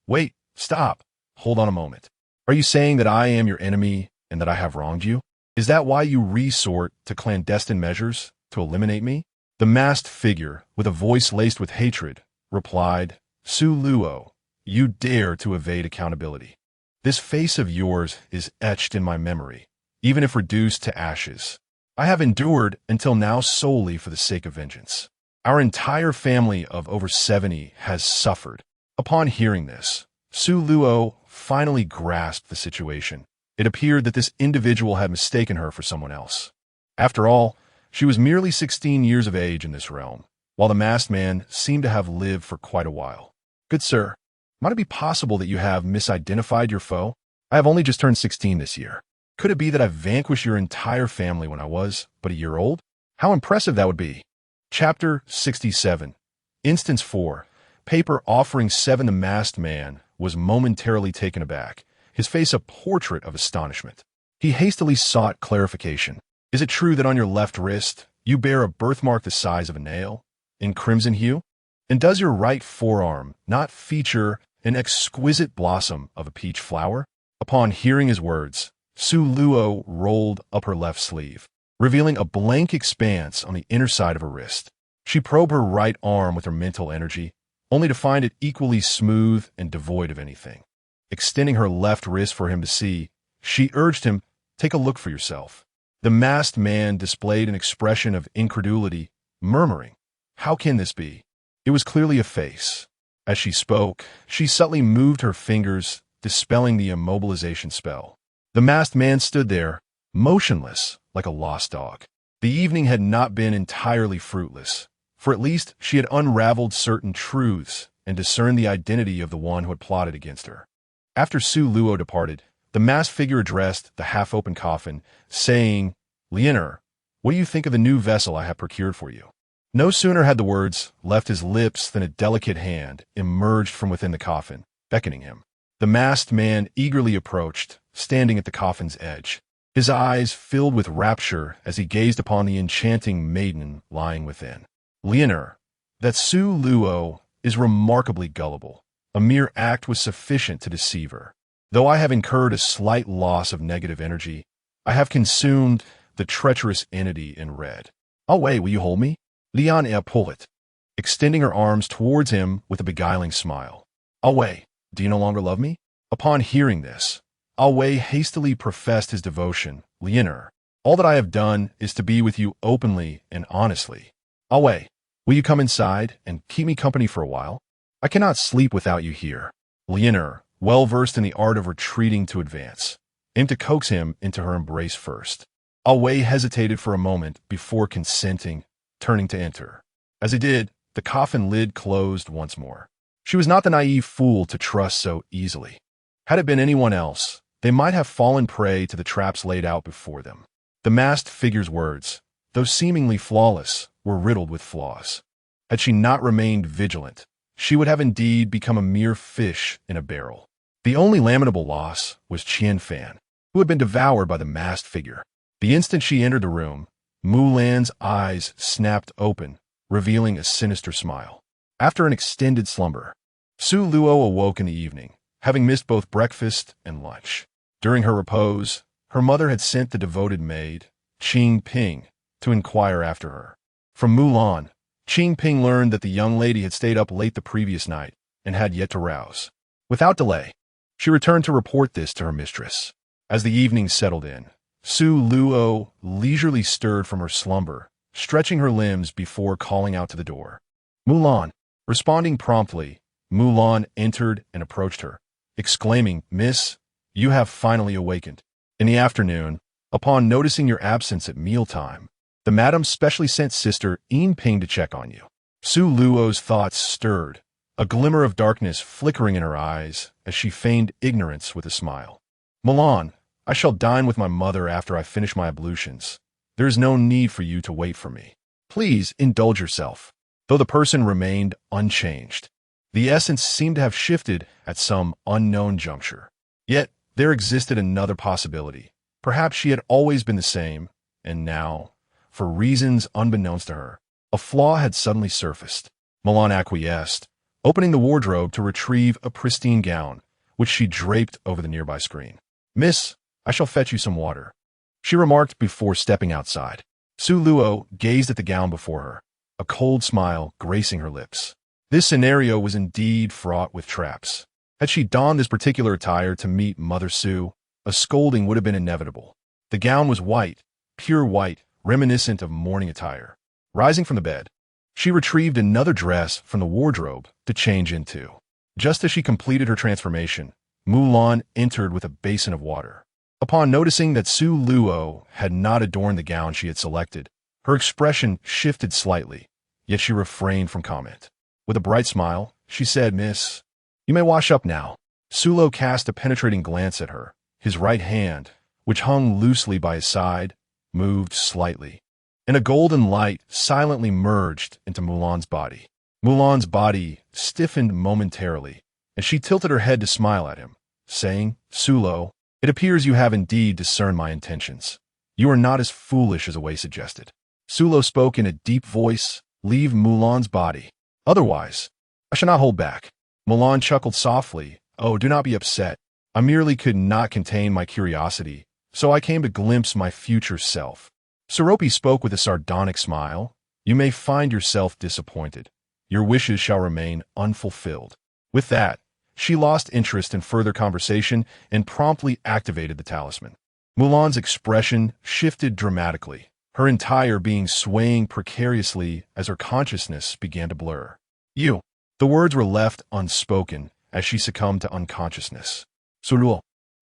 "Wait, stop. Hold on a moment. Are you saying that I am your enemy and that I have wronged you? Is that why you resort to clandestine measures to eliminate me?" The masked figure, with a voice laced with hatred, replied, "Su Luo, you dare to evade accountability. This face of yours is etched in my memory, even if reduced to ashes. I have endured until now solely for the sake of vengeance. Our entire family of over 70 has suffered." Upon hearing this, Su Luo finally grasped the situation. It appeared that this individual had mistaken her for someone else. After all, she was merely 16 years of age in this realm, while the masked man seemed to have lived for quite a while. "Good sir, might it be possible that you have misidentified your foe? I have only just turned 16 this year. Could it be that I vanquished your entire family when I was but a year old? How impressive that would be." Chapter 67. Instance 4. Paper offering 7. The masked man was momentarily taken aback, his face a portrait of astonishment. He hastily sought clarification. Is it true that on your left wrist you bear a birthmark the size of a nail, in crimson hue? And does your right forearm not feature an exquisite blossom of a peach flower? Upon hearing his words, Su Luo rolled up her left sleeve, revealing a blank expanse on the inner side of her wrist. She probed her right arm with her mental energy, only to find it equally smooth and devoid of anything. Extending her left wrist for him to see, she urged him, "Take a look for yourself." The masked man displayed an expression of incredulity, murmuring, "How can this be?" It was clearly a face. As she spoke, she subtly moved her fingers, dispelling the immobilization spell. The masked man stood there, motionless, like a lost dog. The evening had not been entirely fruitless, for at least she had unraveled certain truths and discerned the identity of the one who had plotted against her. After Su Luo departed, the masked figure addressed the half-open coffin, saying, "Lianer, what do you think of the new vessel I have procured for you?" No sooner had the words left his lips than a delicate hand emerged from within the coffin, beckoning him. The masked man eagerly approached, standing at the coffin's edge. His eyes filled with rapture as he gazed upon the enchanting maiden lying within. "Lianer, that Su Luo is remarkably gullible. A mere act was sufficient to deceive her. Though I have incurred a slight loss of negative energy, I have consumed the treacherous entity in red. Wei, will you hold me?" Lian pulled, extending her arms towards him with a beguiling smile. "Wei, do you no longer love me?" Upon hearing this, Wei hastily professed his devotion. "Lianer, all that I have done is to be with you openly and honestly. Wei, will you come inside and keep me company for a while? I cannot sleep without you here." Lianer, well versed in the art of retreating to advance, aimed to coax him into her embrace first. Wei hesitated for a moment before consenting, turning to enter. As he did, the coffin lid closed once more. She was not the naive fool to trust so easily. Had it been anyone else, they might have fallen prey to the traps laid out before them. The masked figure's words, though seemingly flawless, were riddled with flaws. Had she not remained vigilant, she would have indeed become a mere fish in a barrel. The only lamentable loss was Qian Fan, who had been devoured by the masked figure. The instant she entered the room, Mulan's eyes snapped open, revealing a sinister smile. After an extended slumber, Su Luo awoke in the evening, having missed both breakfast and lunch. During her repose, her mother had sent the devoted maid, Qing Ping, to inquire after her. From Mulan, Qing Ping learned that the young lady had stayed up late the previous night and had yet to rouse. Without delay, she returned to report this to her mistress. As the evening settled in, Su Luo leisurely stirred from her slumber, stretching her limbs before calling out to the door. "Mulan." Responding promptly, Mulan entered and approached her, exclaiming, "Miss, you have finally awakened." In the afternoon, upon noticing your absence at mealtime, the madam specially sent sister Yin Ping to check on you. Su Luo's thoughts stirred, a glimmer of darkness flickering in her eyes as she feigned ignorance with a smile. "Mulan, I shall dine with my mother after I finish my ablutions. There is no need for you to wait for me. Please indulge yourself." Though the person remained unchanged, the essence seemed to have shifted at some unknown juncture. Yet there existed another possibility. Perhaps she had always been the same, and now, for reasons unbeknownst to her, a flaw had suddenly surfaced. Mulan acquiesced, opening the wardrobe to retrieve a pristine gown, which she draped over the nearby screen. "Miss, I shall fetch you some water," she remarked before stepping outside. Su Luo gazed at the gown before her, a cold smile gracing her lips. This scenario was indeed fraught with traps. Had she donned this particular attire to meet Mother Su, a scolding would have been inevitable. The gown was white, pure white, reminiscent of morning attire. Rising from the bed, she retrieved another dress from the wardrobe to change into. Just as she completed her transformation, Mulan entered with a basin of water. Upon noticing that Su Luo had not adorned the gown she had selected, her expression shifted slightly, yet she refrained from comment. With a bright smile, she said, "Miss, you may wash up now." Su Luo cast a penetrating glance at her. His right hand, which hung loosely by his side, moved slightly, and a golden light silently merged into Mulan's body. Mulan's body stiffened momentarily, and she tilted her head to smile at him, saying, "Sulo, it appears you have indeed discerned my intentions. You are not as foolish as Away suggested." Sulo spoke in a deep voice, "Leave Mulan's body. Otherwise, I shall not hold back." Mulan chuckled softly, "Oh, do not be upset. I merely could not contain my curiosity, so I came to glimpse my future self." Soropi spoke with a sardonic smile, "You may find yourself disappointed. Your wishes shall remain unfulfilled." With that, she lost interest in further conversation and promptly activated the talisman. Mulan's expression shifted dramatically, her entire being swaying precariously as her consciousness began to blur. "You." The words were left unspoken as she succumbed to unconsciousness. Suruo,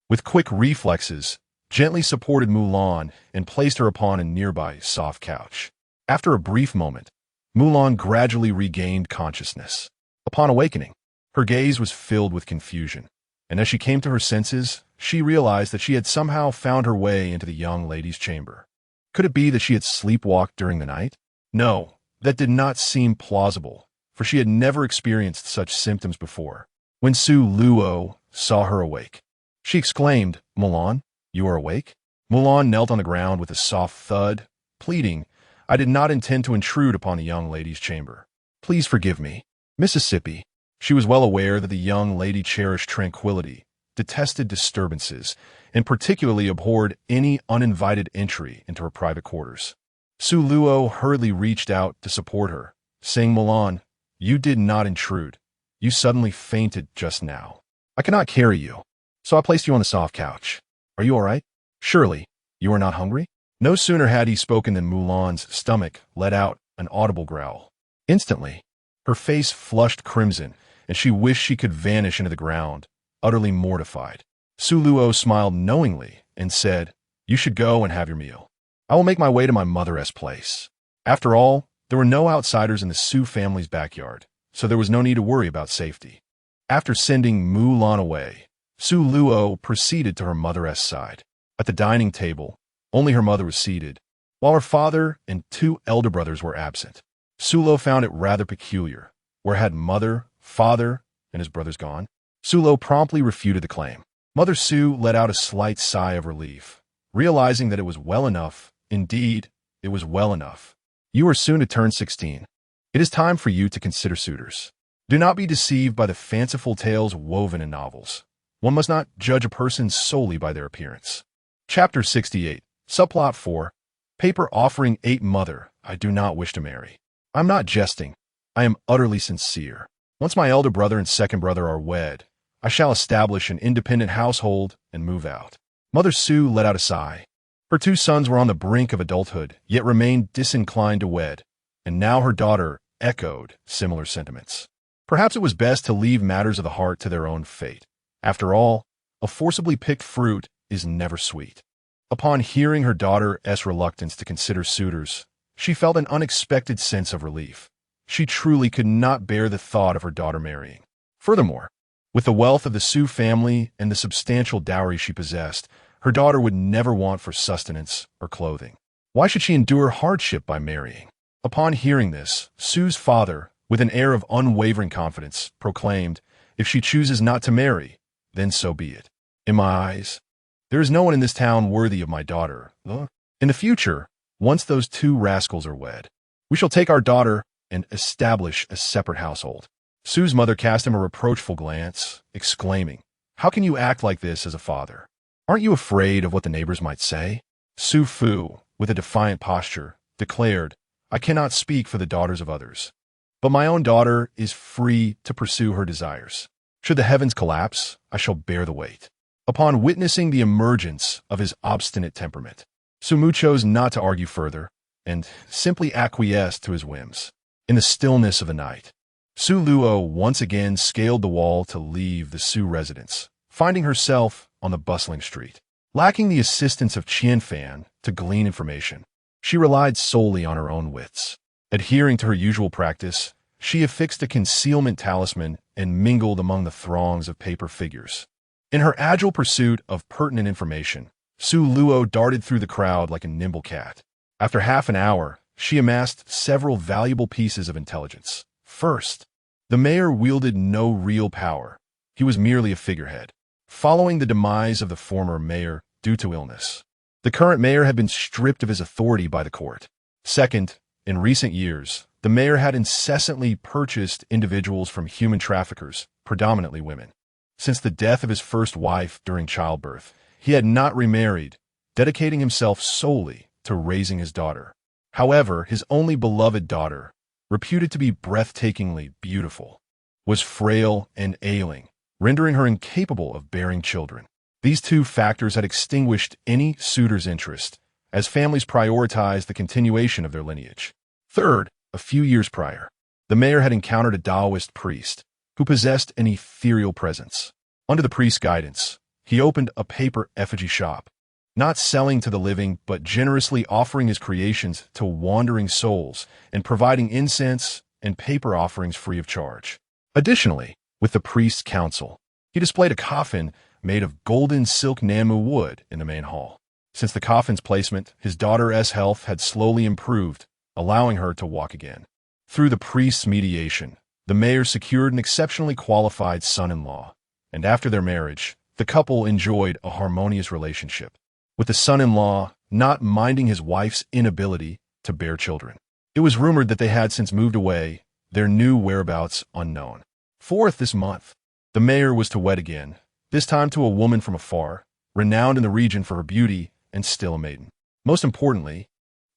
with quick reflexes, gently supported Mulan and placed her upon a nearby soft couch. After a brief moment, Mulan gradually regained consciousness. Upon awakening, her gaze was filled with confusion, and as she came to her senses, she realized that she had somehow found her way into the young lady's chamber. Could it be that she had sleepwalked during the night? No, that did not seem plausible, for she had never experienced such symptoms before. When Su Luo saw her awake, she exclaimed, "Mulan, you are awake?" Mulan knelt on the ground with a soft thud, pleading, "I did not intend to intrude upon the young lady's chamber. Please forgive me." Mississippi. She was well aware that the young lady cherished tranquility, detested disturbances, and particularly abhorred any uninvited entry into her private quarters. Su Luo hurriedly reached out to support her, saying, "Mulan, you did not intrude. You suddenly fainted just now. I cannot carry you, so I placed you on the soft couch. Are you all right? Surely, you are not hungry?" No sooner had he spoken than Mulan's stomach let out an audible growl. Instantly, her face flushed crimson, and she wished she could vanish into the ground, utterly mortified. Su Luo smiled knowingly and said, "You should go and have your meal. I will make my way to my mother's place." After all, there were no outsiders in the Su family's backyard, so there was no need to worry about safety. After sending Mulan away, Su Luo proceeded to her mother's side. At the dining table, only her mother was seated, while her father and two elder brothers were absent. Sulo found it rather peculiar. Where had mother, father, and his brothers gone? Sulo promptly refuted the claim. Mother Su let out a slight sigh of relief, realizing that it was well enough. Indeed, it was well enough. "You are soon to turn 16. It is time for you to consider suitors. Do not be deceived by the fanciful tales woven in novels. One must not judge a person solely by their appearance." Chapter 68. Subplot 4. Paper offering 8 Mother, I do not wish to marry. I'm not jesting. I am utterly sincere. Once my elder brother and second brother are wed, I shall establish an independent household and move out. Mother Su let out a sigh. Her 2 sons were on the brink of adulthood, yet remained disinclined to wed, and now her daughter echoed similar sentiments. Perhaps it was best to leave matters of the heart to their own fate. After all, a forcibly picked fruit is never sweet. Upon hearing her daughter's reluctance to consider suitors, she felt an unexpected sense of relief. She truly could not bear the thought of her daughter marrying. Furthermore, with the wealth of the Su family and the substantial dowry she possessed, her daughter would never want for sustenance or clothing. Why should she endure hardship by marrying? Upon hearing this, Su's father, with an air of unwavering confidence, proclaimed, "If she chooses not to marry, then so be it. In my eyes, there is no one in this town worthy of my daughter. In the future, once those 2 rascals are wed, we shall take our daughter and establish a separate household." Su's mother cast him a reproachful glance, exclaiming, "How can you act like this as a father? Aren't you afraid of what the neighbors might say?" Su Fu, with a defiant posture, declared, "I cannot speak for the daughters of others, but my own daughter is free to pursue her desires. Should the heavens collapse, I shall bear the weight." Upon witnessing the emergence of his obstinate temperament, Sumu chose not to argue further and simply acquiesced to his whims. In the stillness of the night, Su Luo once again scaled the wall to leave the Su residence, finding herself on the bustling street. Lacking the assistance of Qianfan to glean information, she relied solely on her own wits. Adhering to her usual practice, she affixed a concealment talisman and mingled among the throngs of paper figures. In her agile pursuit of pertinent information, Su Luo darted through the crowd like a nimble cat. After half an hour, she amassed several valuable pieces of intelligence. First, the mayor wielded no real power. He was merely a figurehead. following the demise of the former mayor due to illness. The current mayor had been stripped of his authority by the court. Second, in recent years, the mayor had incessantly purchased individuals from human traffickers, predominantly women. Since the death of his first wife during childbirth, he had not remarried, dedicating himself solely to raising his daughter. However, his only beloved daughter, reputed to be breathtakingly beautiful, was frail and ailing, rendering her incapable of bearing children. These two factors had extinguished any suitor's interest, as families prioritized the continuation of their lineage. Third, a few years prior, the mayor had encountered a Taoist priest who possessed an ethereal presence. Under the priest's guidance, he opened a paper effigy shop, not selling to the living but generously offering his creations to wandering souls and providing incense and paper offerings free of charge. Additionally, with the priest's counsel, he displayed a coffin made of golden silk Namu wood in the main hall. Since the coffin's placement, his daughter's health had slowly improved, allowing her to walk again. Through the priest's mediation, the mayor secured an exceptionally qualified son-in-law, and after their marriage, the couple enjoyed a harmonious relationship, with the son-in-law not minding his wife's inability to bear children. It was rumored that they had since moved away, their new whereabouts unknown. Fourth, this month, the mayor was to wed again, this time to a woman from afar, renowned in the region for her beauty and still a maiden. Most importantly,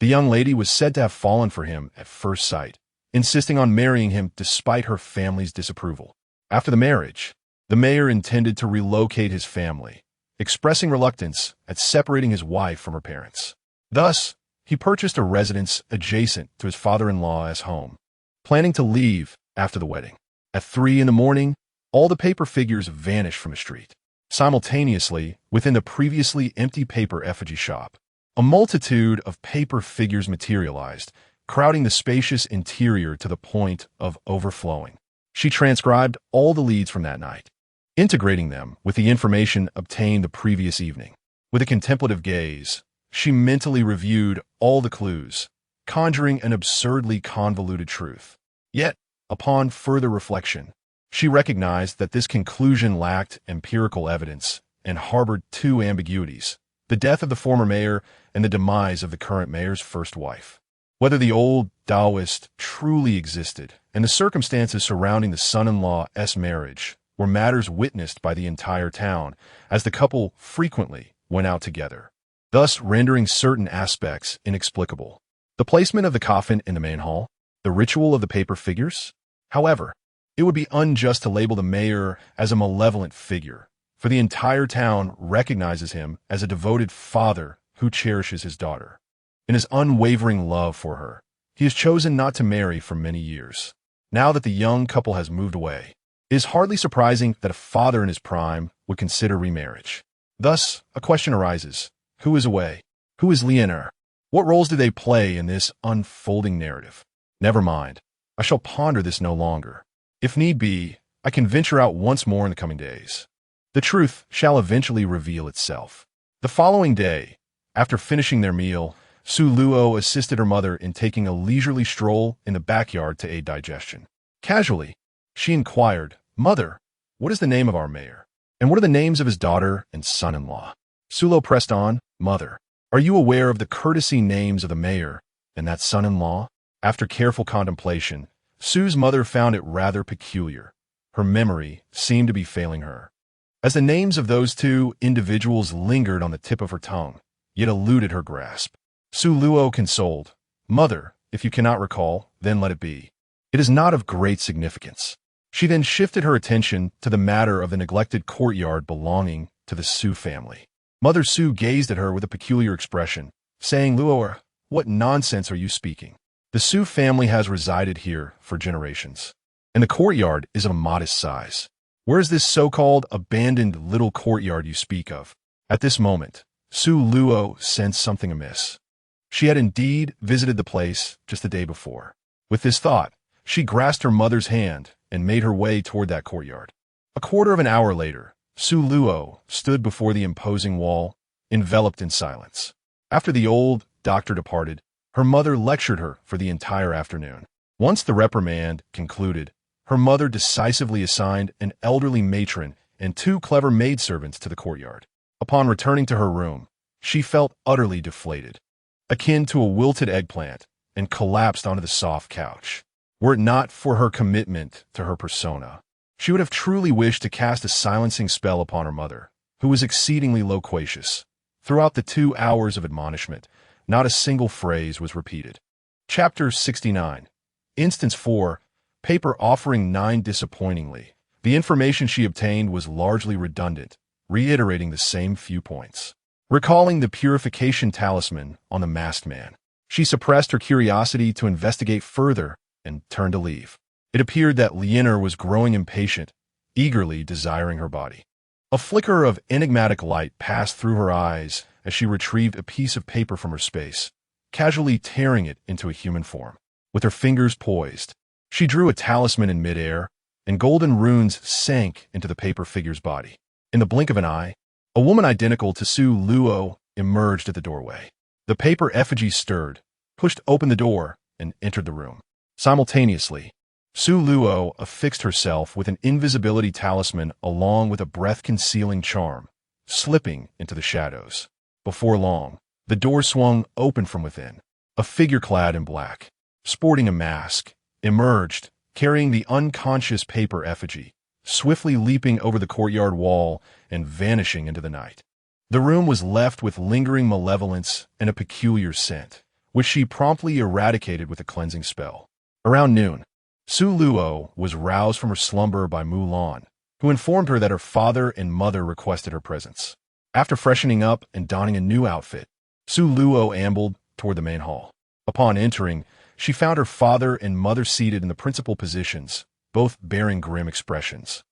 the young lady was said to have fallen for him at first sight, insisting on marrying him despite her family's disapproval. After the marriage, the mayor intended to relocate his family, expressing reluctance at separating his wife from her parents. Thus, he purchased a residence adjacent to his father-in-law's home, planning to leave after the wedding. At 3 a.m, all the paper figures vanished from the street. Simultaneously, within the previously empty paper effigy shop, a multitude of paper figures materialized, crowding the spacious interior to the point of overflowing. She transcribed all the leads from that night, integrating them with the information obtained the previous evening. With a contemplative gaze, she mentally reviewed all the clues, conjuring an absurdly convoluted truth. Yet, upon further reflection, she recognized that this conclusion lacked empirical evidence and harbored two ambiguities: the death of the former mayor and the demise of the current mayor's first wife. Whether the old Taoist truly existed and the circumstances surrounding the son-in-law's marriage were matters witnessed by the entire town, as the couple frequently went out together, thus rendering certain aspects inexplicable. The placement of the coffin in the main hall, the ritual of the paper figures. However, it would be unjust to label the mayor as a malevolent figure, for the entire town recognizes him as a devoted father who cherishes his daughter. In his unwavering love for her, he has chosen not to marry for many years. Now that the young couple has moved away, it is hardly surprising that a father in his prime would consider remarriage. Thus, a question arises: who is away? Who is Leonor? What roles do they play in this unfolding narrative? Never mind. I shall ponder this no longer. If need be, I can venture out once more in the coming days. The truth shall eventually reveal itself. The following day, after finishing their meal, Su Luo assisted her mother in taking a leisurely stroll in the backyard to aid digestion. Casually, she inquired, "Mother, what is the name of our mayor? And what are the names of his daughter and son-in-law?" Su Luo pressed on, "Mother, are you aware of the courtesy names of the mayor and that son-in-law?" After careful contemplation, Su's mother found it rather peculiar. Her memory seemed to be failing her, as the names of those two individuals lingered on the tip of her tongue, yet eluded her grasp. Su Luo consoled, "Mother, if you cannot recall, then let it be. It is not of great significance." She then shifted her attention to the matter of the neglected courtyard belonging to the Su family. Mother Su gazed at her with a peculiar expression, saying, "Luo, what nonsense are you speaking? The Su family has resided here for generations, and the courtyard is of a modest size. Where is this so-called abandoned little courtyard you speak of?" At this moment, Su Luo sensed something amiss. She had indeed visited the place just the day before. With this thought, she grasped her mother's hand and made her way toward that courtyard. A quarter of an hour later, Su Luo stood before the imposing wall, enveloped in silence. After the old doctor departed, her mother lectured her for the entire afternoon. Once the reprimand concluded, her mother decisively assigned an elderly matron and 2 clever maidservants to the courtyard. Upon returning to her room, she felt utterly deflated, akin to a wilted eggplant, and collapsed onto the soft couch. Were it not for her commitment to her persona, she would have truly wished to cast a silencing spell upon her mother, who was exceedingly loquacious. Throughout the 2 hours of admonishment, not a single phrase was repeated. Chapter 69. Instance 4. Paper offering 9. Disappointingly, the information she obtained was largely redundant, reiterating the same few points. Recalling the purification talisman on the masked man, she suppressed her curiosity to investigate further and turned to leave. It appeared that Leonor was growing impatient, eagerly desiring her body. A flicker of enigmatic light passed through her eyes as she retrieved a piece of paper from her space, casually tearing it into a human form. With her fingers poised, she drew a talisman in midair, and golden runes sank into the paper figure's body. In the blink of an eye, a woman identical to Su Luo emerged at the doorway. The paper effigy stirred, pushed open the door, and entered the room. Simultaneously, Su Luo affixed herself with an invisibility talisman along with a breath-concealing charm, slipping into the shadows. Before long, the door swung open from within. A figure clad in black, sporting a mask, emerged, carrying the unconscious paper effigy, swiftly leaping over the courtyard wall and vanishing into the night. The room was left with lingering malevolence and a peculiar scent, which she promptly eradicated with a cleansing spell. Around noon, Su Luo was roused from her slumber by Mulan, who informed her that her father and mother requested her presence. After freshening up and donning a new outfit, Su Luo ambled toward the main hall. Upon entering, she found her father and mother seated in the principal positions, both bearing grim expressions.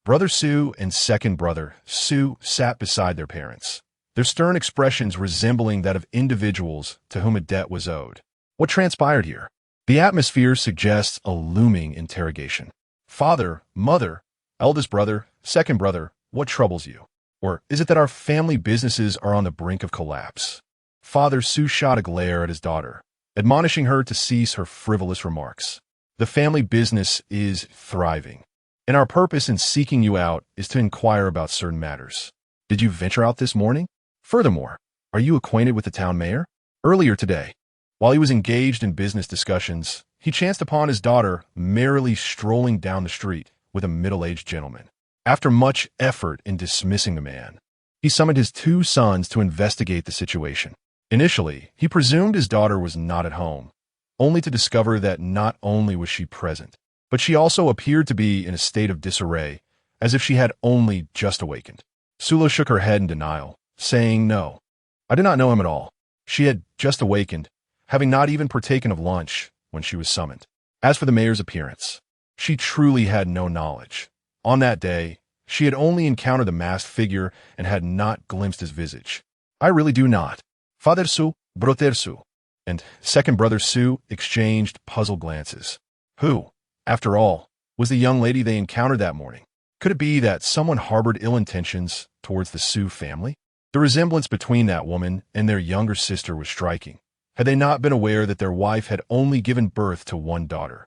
Brother Su and second brother Su sat beside their parents, their stern expressions resembling that of individuals to whom a debt was owed. What transpired here? The atmosphere suggests a looming interrogation. Father, mother, eldest brother, second brother, what troubles you? Or is it that our family businesses are on the brink of collapse? Father Su shot a glare at his daughter, admonishing her to cease her frivolous remarks. The family business is thriving, and our purpose in seeking you out is to inquire about certain matters. Did you venture out this morning? Furthermore, are you acquainted with the town mayor? Earlier today, while he was engaged in business discussions, he chanced upon his daughter merrily strolling down the street with a middle-aged gentleman. After much effort in dismissing the man, he summoned his 2 sons to investigate the situation. Initially, he presumed his daughter was not at home, only to discover that not only was she present, but she also appeared to be in a state of disarray, as if she had only just awakened. Sula shook her head in denial, saying no. I did not know him at all. She had just awakened, having not even partaken of lunch when she was summoned. As for the mayor's appearance, she truly had no knowledge. On that day, she had only encountered the masked figure and had not glimpsed his visage. I really do not. Father Su, Brother Su, and second brother Su exchanged puzzled glances. Who, after all, was the young lady they encountered that morning? Could it be that someone harbored ill intentions towards the Su family? The resemblance between that woman and their younger sister was striking. Had they not been aware that their wife had only given birth to one daughter,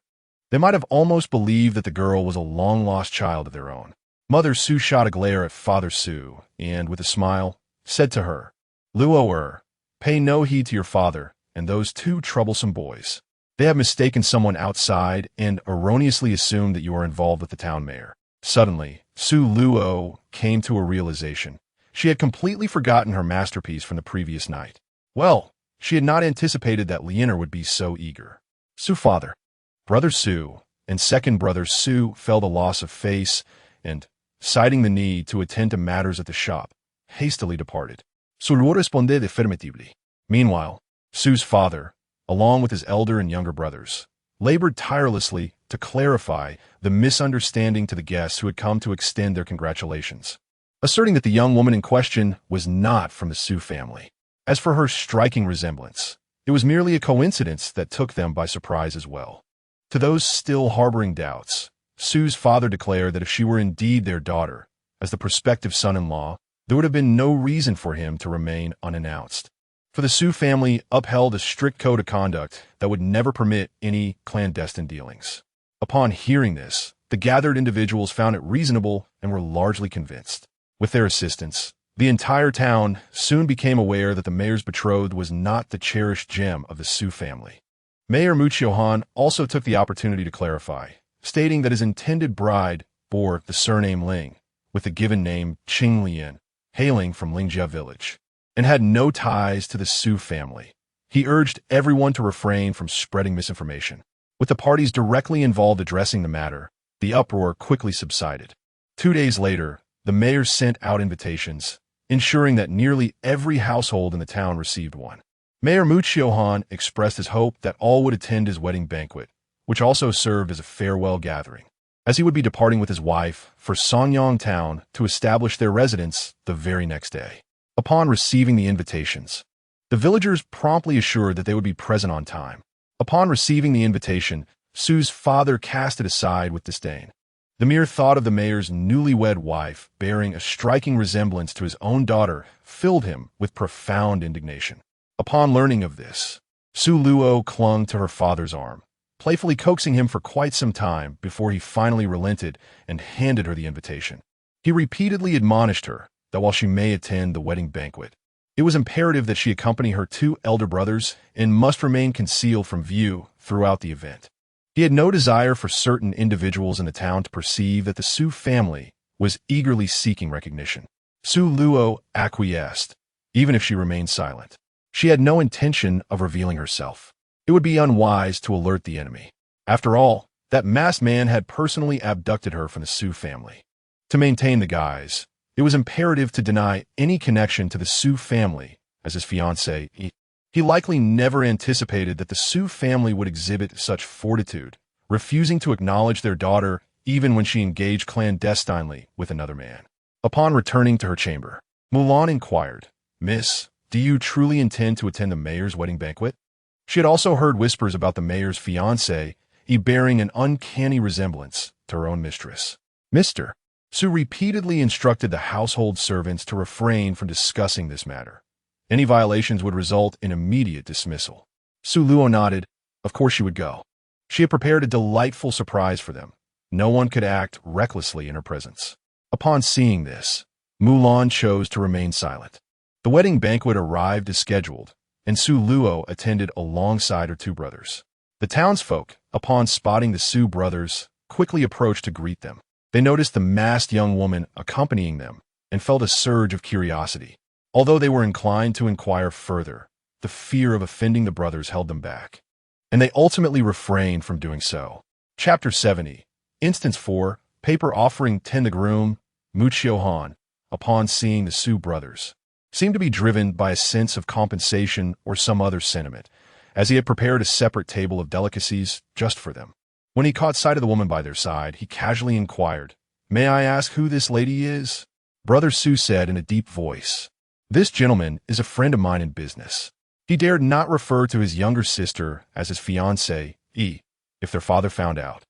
they might have almost believed that the girl was a long-lost child of their own. Mother Su shot a glare at Father Su and, with a smile, said to her, Luo, pay no heed to your father and those 2 troublesome boys. They have mistaken someone outside and erroneously assumed that you are involved with the town mayor. Suddenly, Su Luo came to a realization. She had completely forgotten her masterpiece from the previous night. Well, she had not anticipated that Leonor would be so eager. Su father, brother Su, and second brother Su felt a loss of face and, citing the need to attend to matters at the shop, hastily departed. Su Luo responded affirmatively. Meanwhile, Su's father, along with his elder and younger brothers, labored tirelessly to clarify the misunderstanding to the guests who had come to extend their congratulations, asserting that the young woman in question was not from the Su family. As for her striking resemblance, it was merely a coincidence that took them by surprise as well. To those still harboring doubts, Su's father declared that if she were indeed their daughter, as the prospective son-in-law, there would have been no reason for him to remain unannounced. For the Su family upheld a strict code of conduct that would never permit any clandestine dealings. Upon hearing this, the gathered individuals found it reasonable and were largely convinced. With their assistance, the entire town soon became aware that the mayor's betrothed was not the cherished gem of the Su family. Mayor Muchiohan also took the opportunity to clarify, stating that his intended bride bore the surname Ling, with the given name Qinglian, hailing from Lingjia village, and had no ties to the Su family. He urged everyone to refrain from spreading misinformation. With the parties directly involved addressing the matter, the uproar quickly subsided. 2 days later, the mayor sent out invitations, ensuring that nearly every household in the town received one. Mayor Muchiohan expressed his hope that all would attend his wedding banquet, which also served as a farewell gathering, as he would be departing with his wife for Sonyang town to establish their residence the very next day. Upon receiving the invitations, the villagers promptly assured that they would be present on time. Upon receiving the invitation, Su's father cast it aside with disdain. The mere thought of the mayor's newlywed wife bearing a striking resemblance to his own daughter filled him with profound indignation. Upon learning of this, Su Luo clung to her father's arm, playfully coaxing him for quite some time before he finally relented and handed her the invitation. He repeatedly admonished her that while she may attend the wedding banquet, it was imperative that she accompany her 2 elder brothers and must remain concealed from view throughout the event. He had no desire for certain individuals in the town to perceive that the Su family was eagerly seeking recognition. Su Luo acquiesced, even if she remained silent. She had no intention of revealing herself. It would be unwise to alert the enemy. After all, that masked man had personally abducted her from the Su family. To maintain the guise, it was imperative to deny any connection to the Su family as his fiancée. He likely never anticipated that the Su family would exhibit such fortitude, refusing to acknowledge their daughter even when she engaged clandestinely with another man. Upon returning to her chamber, Mulan inquired, "Miss, do you truly intend to attend the mayor's wedding banquet?" She had also heard whispers about the mayor's fiancée bearing an uncanny resemblance to her own mistress. "Mr." Su repeatedly instructed the household servants to refrain from discussing this matter. Any violations would result in immediate dismissal. Su Luo nodded. Of course she would go. She had prepared a delightful surprise for them. No one could act recklessly in her presence. Upon seeing this, Mulan chose to remain silent. The wedding banquet arrived as scheduled, and Su Luo attended alongside her 2 brothers. The townsfolk, upon spotting the Su brothers, quickly approached to greet them. They noticed the masked young woman accompanying them and felt a surge of curiosity. Although they were inclined to inquire further, the fear of offending the brothers held them back, and they ultimately refrained from doing so. Chapter 70, Instance 4, Paper offering 10. The groom, Muchiohan, upon seeing the Su brothers, seemed to be driven by a sense of compensation or some other sentiment, as he had prepared a separate table of delicacies just for them. When he caught sight of the woman by their side, he casually inquired, "May I ask who this lady is?" Brother Su said in a deep voice, "This gentleman is a friend of mine in business." He dared not refer to his younger sister as his fiancée, if their father found out.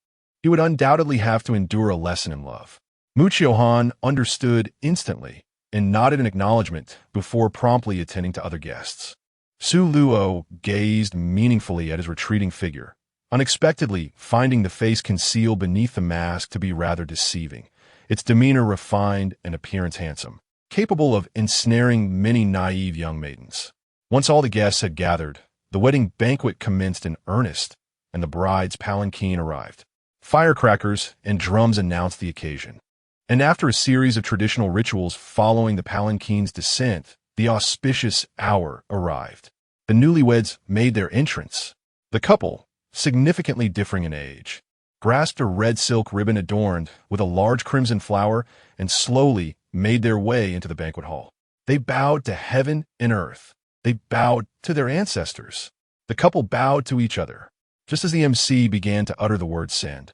He would undoubtedly have to endure a lesson in love. Muchiohan understood instantly and nodded in acknowledgement before promptly attending to other guests. Su Luo gazed meaningfully at his retreating figure, unexpectedly finding the face concealed beneath the mask to be rather deceiving, its demeanor refined and appearance handsome, capable of ensnaring many naive young maidens. Once all the guests had gathered, the wedding banquet commenced in earnest, and the bride's palanquin arrived. Firecrackers and drums announced the occasion. And after a series of traditional rituals following the palanquin's descent, the auspicious hour arrived. The newlyweds made their entrance. The couple, significantly differing in age, grasped a red silk ribbon adorned with a large crimson flower and slowly made their way into the banquet hall. They bowed to heaven and earth. They bowed to their ancestors. The couple bowed to each other. Just as the MC began to utter the word send,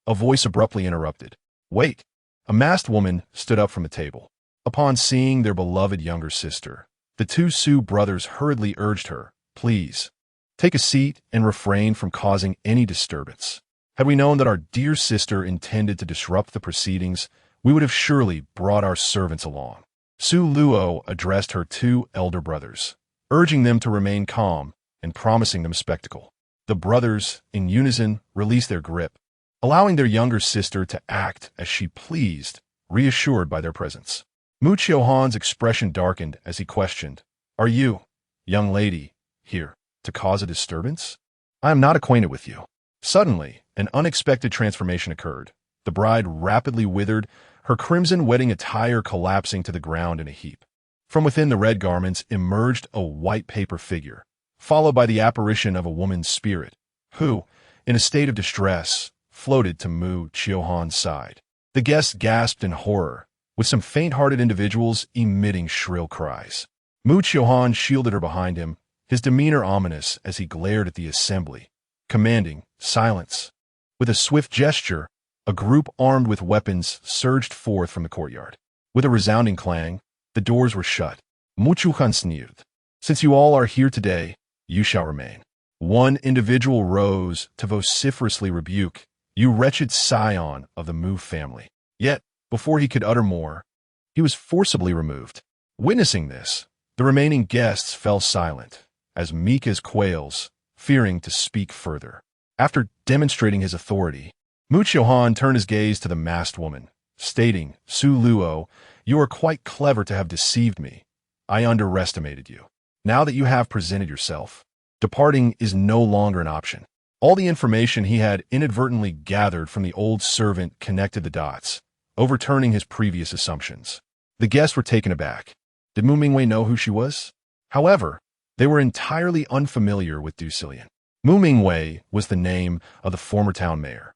a voice abruptly interrupted. "Wait!" A masked woman stood up from the table. Upon seeing their beloved younger sister, the 2 Su brothers hurriedly urged her, "Please, take a seat and refrain from causing any disturbance. Had we known that our dear sister intended to disrupt the proceedings, we would have surely brought our servants along." Su Luo addressed her 2 elder brothers, urging them to remain calm and promising them a spectacle. The brothers, in unison, released their grip. allowing their younger sister to act as she pleased, reassured by their presence. Mu Qiuhan's expression darkened as he questioned, "Are you, young lady, here to cause a disturbance? I am not acquainted with you." Suddenly, an unexpected transformation occurred. The bride rapidly withered, her crimson wedding attire collapsing to the ground in a heap. From within the red garments emerged a white paper figure, followed by the apparition of a woman's spirit, who, in a state of distress, floated to Mu Qiuhan's side. The guests gasped in horror, with some faint-hearted individuals emitting shrill cries. Mu Qiuhan shielded her behind him, his demeanor ominous as he glared at the assembly, commanding silence. With a swift gesture, a group armed with weapons surged forth from the courtyard. With a resounding clang, the doors were shut. Mu Qiuhan sneered. "Since you all are here today, you shall remain." One individual rose to vociferously rebuke, "You wretched scion of the Mu family." Yet, before he could utter more, he was forcibly removed. Witnessing this, the remaining guests fell silent, as meek as quails, fearing to speak further. After demonstrating his authority, Mu Qiuhan turned his gaze to the masked woman, stating, "Su Luo, you are quite clever to have deceived me. I underestimated you. Now that you have presented yourself, departing is no longer an option." All the information he had inadvertently gathered from the old servant connected the dots, overturning his previous assumptions. The guests were taken aback. Did Mu Mingwei know who she was? However, they were entirely unfamiliar with Du Cillian. Mu Mingwei was the name of the former town mayor,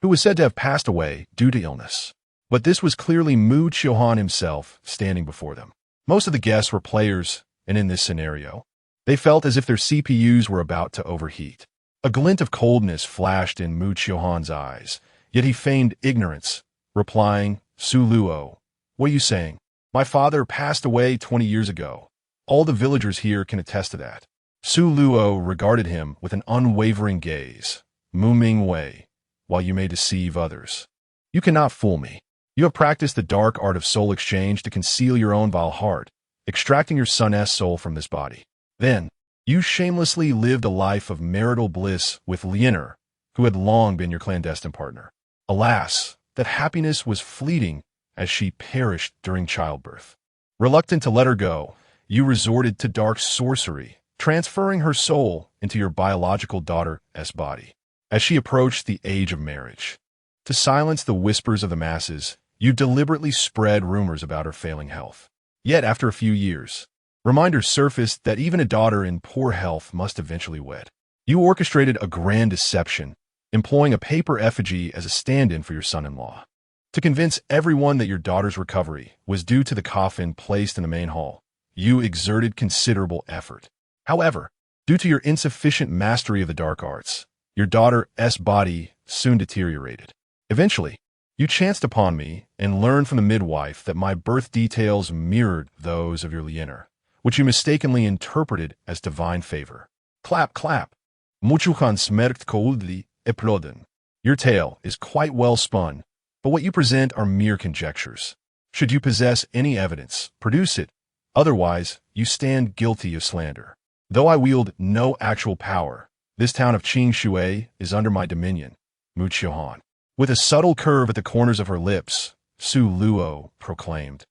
who was said to have passed away due to illness. But this was clearly Mu Qiuhan himself standing before them. Most of the guests were players, and in this scenario, they felt as if their CPUs were about to overheat. A glint of coldness flashed in Mu Qiuhan's eyes, yet he feigned ignorance, replying, "Su Luo, what are you saying? My father passed away 20 years ago. All the villagers here can attest to that." Su Luo regarded him with an unwavering gaze. "Mu Mingwei, while you may deceive others, you cannot fool me. You have practiced the dark art of soul exchange to conceal your own vile heart, extracting your son's soul from this body. Then, you shamelessly lived a life of marital bliss with Lianer, who had long been your clandestine partner. Alas, that happiness was fleeting as she perished during childbirth. Reluctant to let her go, you resorted to dark sorcery, transferring her soul into your biological daughter's body as she approached the age of marriage. To silence the whispers of the masses, you deliberately spread rumors about her failing health. Yet after a few years, reminders surfaced that even a daughter in poor health must eventually wed. You orchestrated a grand deception, employing a paper effigy as a stand-in for your son-in-law. To convince everyone that your daughter's recovery was due to the coffin placed in the main hall, you exerted considerable effort. However, due to your insufficient mastery of the dark arts, your daughter's body soon deteriorated. Eventually, you chanced upon me and learned from the midwife that my birth details mirrored those of your Lianer, which you mistakenly interpreted as divine favor. Clap, clap. Mu Qiuhan smerkt coldly eploden. Your tale is quite well spun, but what you present are mere conjectures. Should you possess any evidence, produce it. Otherwise, you stand guilty of slander. Though I wield no actual power, this town of Qingshui is under my dominion. Mu Qiuhan. With a subtle curve at the corners of her lips, Su Luo proclaimed,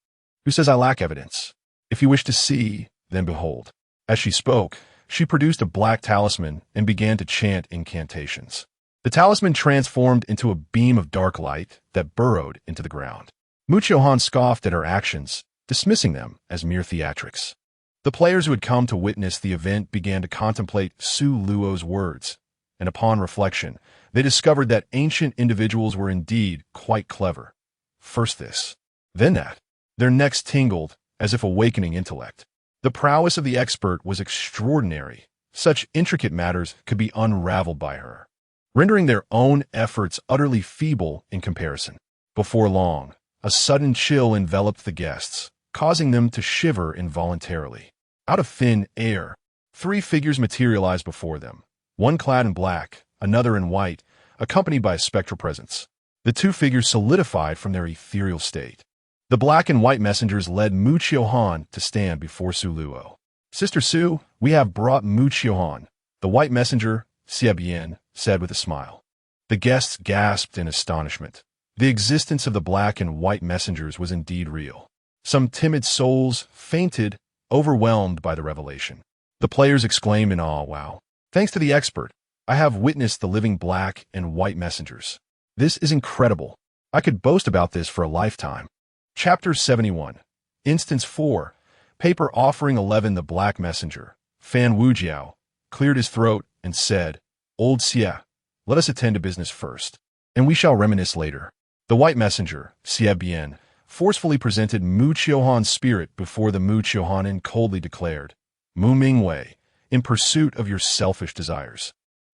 "Who says I lack evidence? If you wish to see, then behold." As she spoke, she produced a black talisman and began to chant incantations. The talisman transformed into a beam of dark light that burrowed into the ground. Mu Qiuhan scoffed at her actions, dismissing them as mere theatrics. The players who had come to witness the event began to contemplate Su Luo's words, and upon reflection, they discovered that ancient individuals were indeed quite clever. First this, then that. Their necks tingled as if awakening intellect. The prowess of the expert was extraordinary. Such intricate matters could be unraveled by her, rendering their own efforts utterly feeble in comparison. Before long, a sudden chill enveloped the guests, causing them to shiver involuntarily. Out of thin air, 3 figures materialized before them, one clad in black, another in white, accompanied by a spectral presence. The 2 figures solidified from their ethereal state. The black and white messengers led Mu Qiuhan to stand before Su Luo. "Sister Su, we have brought Mu Qiuhan," the white messenger, Xie Bian, said with a smile. The guests gasped in astonishment. The existence of the black and white messengers was indeed real. Some timid souls fainted, overwhelmed by the revelation. The players exclaimed in awe, "Wow. Thanks to the expert, I have witnessed the living black and white messengers. This is incredible. I could boast about this for a lifetime." Chapter 71. Instance 4. Paper offering 11. The black messenger, Fan Wujiao, cleared his throat and said, "Old Xie, let us attend to business first, and we shall reminisce later." The white messenger, Xie Bian, forcefully presented Mu Qiuhan's spirit before the Mu Qiuhan and coldly declared, "Mu Mingwei, in pursuit of your selfish desires,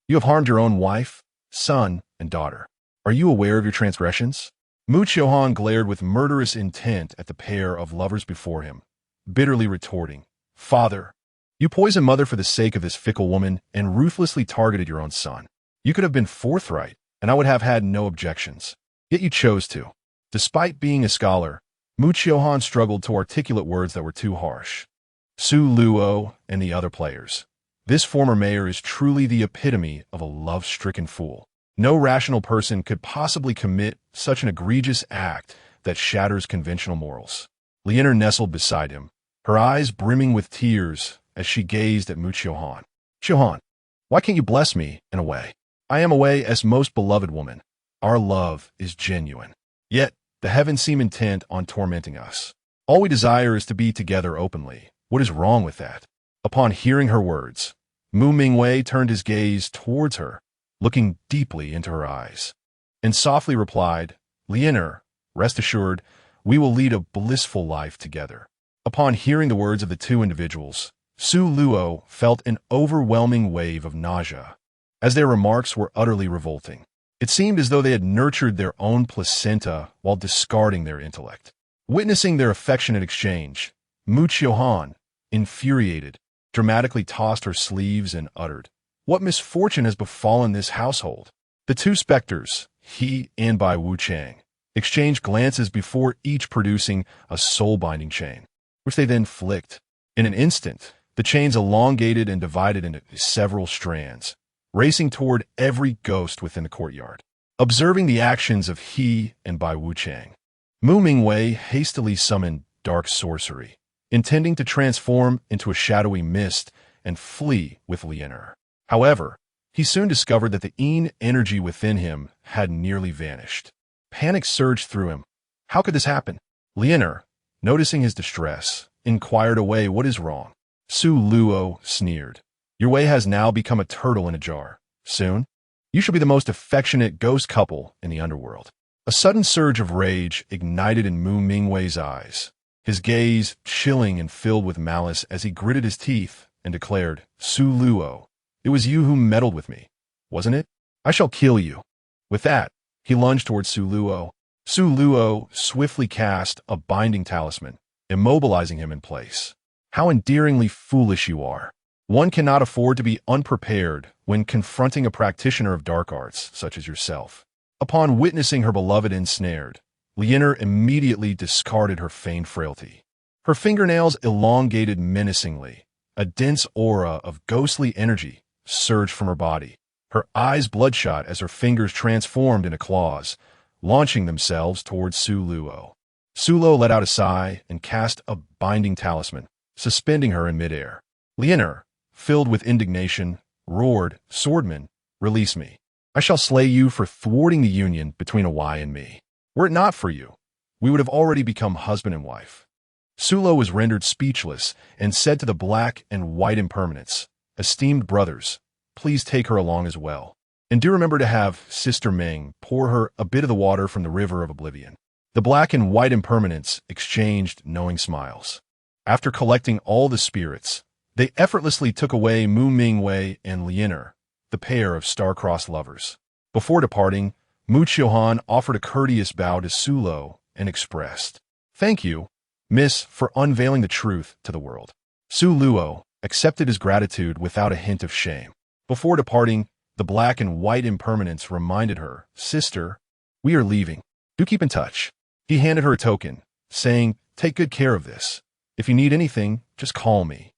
you have harmed your own wife, son, and daughter. Are you aware of your transgressions?" Mu Qiuhan glared with murderous intent at the pair of lovers before him, bitterly retorting, "Father, you poisoned mother for the sake of this fickle woman and ruthlessly targeted your own son. You could have been forthright, and I would have had no objections. Yet you chose to." Despite being a scholar, Mu Qiuhan struggled to articulate words that were too harsh. Su Luo and the other players. This former mayor is truly the epitome of a love-stricken fool. No rational person could possibly commit such an egregious act that shatters conventional morals. Lianer nestled beside him, her eyes brimming with tears as she gazed at Mu Qiuhan. "Qiuhan, why can't you bless me in a way? I am away as most beloved woman. Our love is genuine. Yet, the heavens seem intent on tormenting us. All we desire is to be together openly. What is wrong with that?" Upon hearing her words, Mu Mingwei turned his gaze towards her, looking deeply into her eyes, and softly replied, "Lianer, rest assured, we will lead a blissful life together." Upon hearing the words of the two individuals, Su Luo felt an overwhelming wave of nausea, as their remarks were utterly revolting. It seemed as though they had nurtured their own placenta while discarding their intellect. Witnessing their affectionate exchange, Mu Qiuhan, infuriated, dramatically tossed her sleeves and uttered, "What misfortune has befallen this household?" The two specters, he and Bai Wuchang, exchanged glances before each producing a soul-binding chain, which they then flicked. In an instant, the chains elongated and divided into several strands, racing toward every ghost within the courtyard. Observing the actions of he and Bai Wuchang, Mu Mingwei hastily summoned dark sorcery, intending to transform into a shadowy mist and flee with Lianer. However, he soon discovered that the Yin energy within him had nearly vanished. Panic surged through him. How could this happen? Lianer, noticing his distress, inquired away, "What is wrong?" Su Luo sneered, "Your way has now become a turtle in a jar. Soon, you shall be the most affectionate ghost couple in the underworld." A sudden surge of rage ignited in Mu Mingwei's eyes, his gaze chilling and filled with malice as he gritted his teeth and declared, "Su Luo, it was you who meddled with me, wasn't it? I shall kill you." With that, he lunged towards Su Luo. Su Luo swiftly cast a binding talisman, immobilizing him in place. "How endearingly foolish you are. One cannot afford to be unprepared when confronting a practitioner of dark arts such as yourself." Upon witnessing her beloved ensnared, Lianer immediately discarded her feigned frailty. Her fingernails elongated menacingly. A dense aura of ghostly energy surged from her body, her eyes bloodshot as her fingers transformed into claws, launching themselves towards Su Luo. Su Luo let out a sigh and cast a binding talisman, suspending her in midair. Lianer, filled with indignation, roared, "Swordman, release me. I shall slay you for thwarting the union between a Y and me. Were it not for you, we would have already become husband and wife." Su Luo was rendered speechless and said to the black and white impermanents, "Esteemed brothers, please take her along as well. And do remember to have Sister Ming pour her a bit of the water from the river of oblivion." The black and white impermanents exchanged knowing smiles. After collecting all the spirits, they effortlessly took away Mu Mingwei and Lianer, the pair of star-crossed lovers. Before departing, Mu Qiuhan offered a courteous bow to Su Luo and expressed, "Thank you, Miss, for unveiling the truth to the world." Su Luo accepted his gratitude without a hint of shame. Before departing, the black and white impermanents reminded her, "Sister, we are leaving. Do keep in touch." He handed her a token, saying, "Take good care of this. If you need anything, just call me."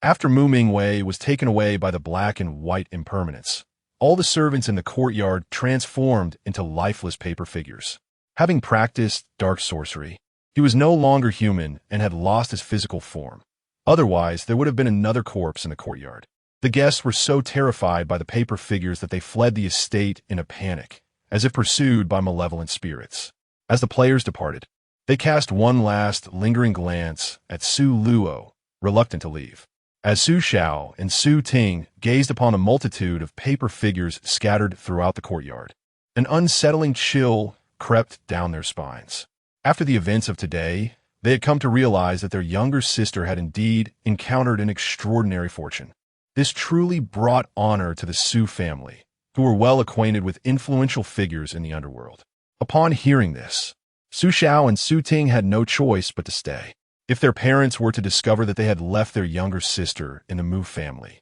After Mu Mingwei was taken away by the black and white impermanents, all the servants in the courtyard transformed into lifeless paper figures. Having practiced dark sorcery, he was no longer human and had lost his physical form. Otherwise, there would have been another corpse in the courtyard. The guests were so terrified by the paper figures that they fled the estate in a panic, as if pursued by malevolent spirits. As the players departed, they cast one last, lingering glance at Su Luo, reluctant to leave. As Su Xiao and Su Ting gazed upon a multitude of paper figures scattered throughout the courtyard, an unsettling chill crept down their spines. After the events of today, they had come to realize that their younger sister had indeed encountered an extraordinary fortune. This truly brought honor to the Su family, who were well acquainted with influential figures in the underworld. Upon hearing this, Su Xiao and Su Ting had no choice but to stay. If their parents were to discover that they had left their younger sister in the Mu family,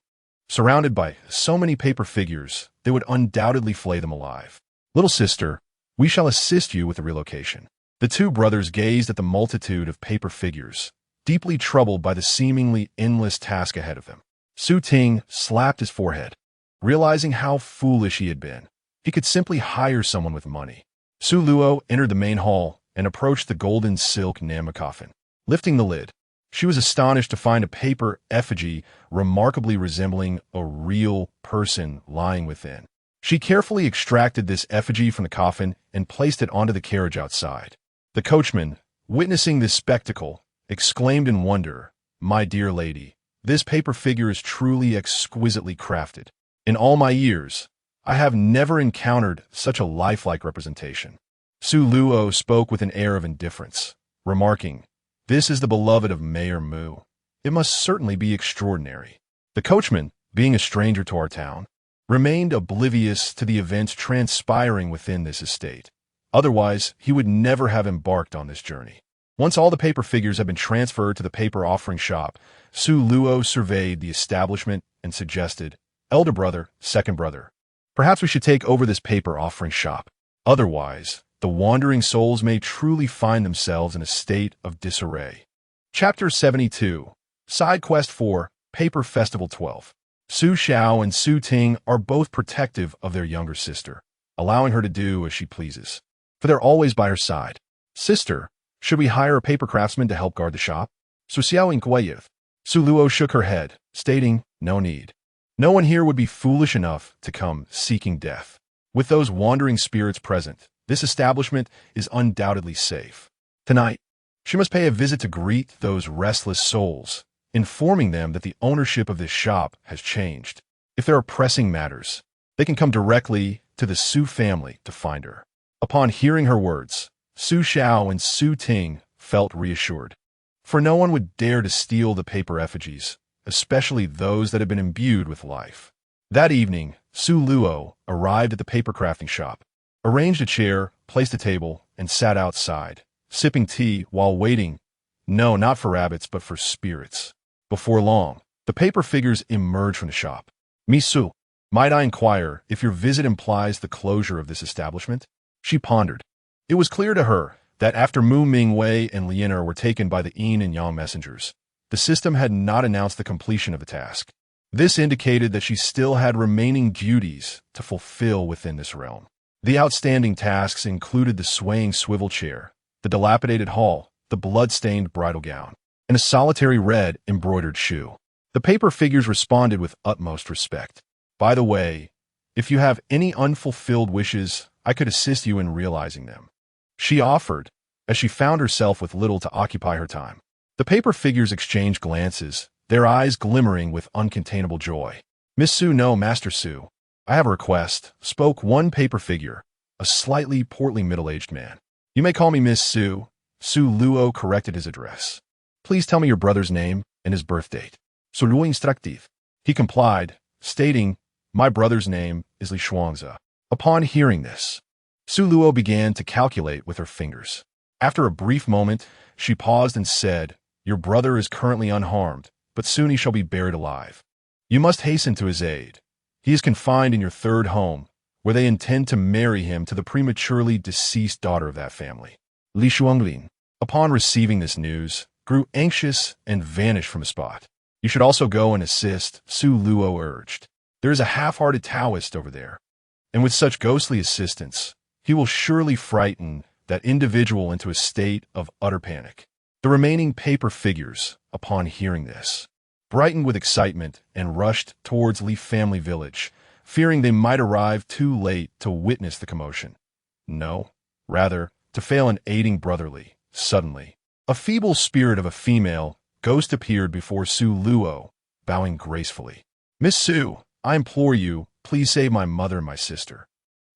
surrounded by so many paper figures, they would undoubtedly flay them alive. "Little sister, we shall assist you with the relocation." The two brothers gazed at the multitude of paper figures, deeply troubled by the seemingly endless task ahead of them. Su Ting slapped his forehead, realizing how foolish he had been. He could simply hire someone with money. Su Luo entered the main hall and approached the golden silk Nama coffin. Lifting the lid, she was astonished to find a paper effigy remarkably resembling a real person lying within. She carefully extracted this effigy from the coffin and placed it onto the carriage outside. The coachman, witnessing this spectacle, exclaimed in wonder, "My dear lady, this paper figure is truly exquisitely crafted. In all my years, I have never encountered such a lifelike representation." Su Luo spoke with an air of indifference, remarking, "This is the beloved of Mayor Mu. It must certainly be extraordinary." The coachman, being a stranger to our town, remained oblivious to the events transpiring within this estate. Otherwise, he would never have embarked on this journey. Once all the paper figures had been transferred to the paper offering shop, Su Luo surveyed the establishment and suggested, "Elder brother, second brother, perhaps we should take over this paper offering shop. Otherwise, the wandering souls may truly find themselves in a state of disarray." Chapter 72, Side Quest 4, Paper Festival 12. Su Xiao and Su Ting are both protective of their younger sister, allowing her to do as she pleases, for they're always by her side. "Sister, should we hire a paper craftsman to help guard the shop?" Su Xiao inquired. Su Luo shook her head, stating, "No need. No one here would be foolish enough to come seeking death. With those wandering spirits present, this establishment is undoubtedly safe. Tonight, she must pay a visit to greet those restless souls, informing them that the ownership of this shop has changed. If there are pressing matters, they can come directly to the Su family to find her." Upon hearing her words, Su Xiao and Su Ting felt reassured, for no one would dare to steal the paper effigies, especially those that had been imbued with life. That evening, Su Luo arrived at the paper crafting shop, arranged a chair, placed a table, and sat outside, sipping tea while waiting, no, not for rabbits, but for spirits. Before long, the paper figures emerged from the shop. "Miss Su, might I inquire if your visit implies the closure of this establishment?" She pondered. It was clear to her that after Mu Mingwei and Lianer were taken by the Yin and Yang messengers, the system had not announced the completion of the task. This indicated that she still had remaining duties to fulfill within this realm. The outstanding tasks included the swaying swivel chair, the dilapidated hall, the blood-stained bridal gown, and a solitary red embroidered shoe. The paper figures responded with utmost respect. "By the way, if you have any unfulfilled wishes, I could assist you in realizing them," she offered, as she found herself with little to occupy her time. The paper figures exchanged glances, their eyes glimmering with uncontainable joy. "Miss Su, no, Master Su, I have a request," spoke one paper figure, a slightly portly middle-aged man. "You may call me Miss Su." Su Luo corrected his address. "Please tell me your brother's name and his birth date." Su Luo instructive. He complied, stating, "My brother's name is Li Shuangzi." Upon hearing this, Su Luo began to calculate with her fingers. After a brief moment, she paused and said, "Your brother is currently unharmed, but soon he shall be buried alive. You must hasten to his aid. He is confined in your third home, where they intend to marry him to the prematurely deceased daughter of that family." Li Shuanglin, upon receiving this news, grew anxious and vanished from the spot. "You should also go and assist," Su Luo urged. There is a half-hearted Taoist over there, and with such ghostly assistance, he will surely frighten that individual into a state of utter panic. The remaining paper figures, upon hearing this, brightened with excitement and rushed towards Leaf Family Village, fearing they might arrive too late to witness the commotion. No, rather, to fail in aiding brotherly. Suddenly, a feeble spirit of a female ghost appeared before Su Luo, bowing gracefully. "Miss Su, I implore you, please save my mother and my sister."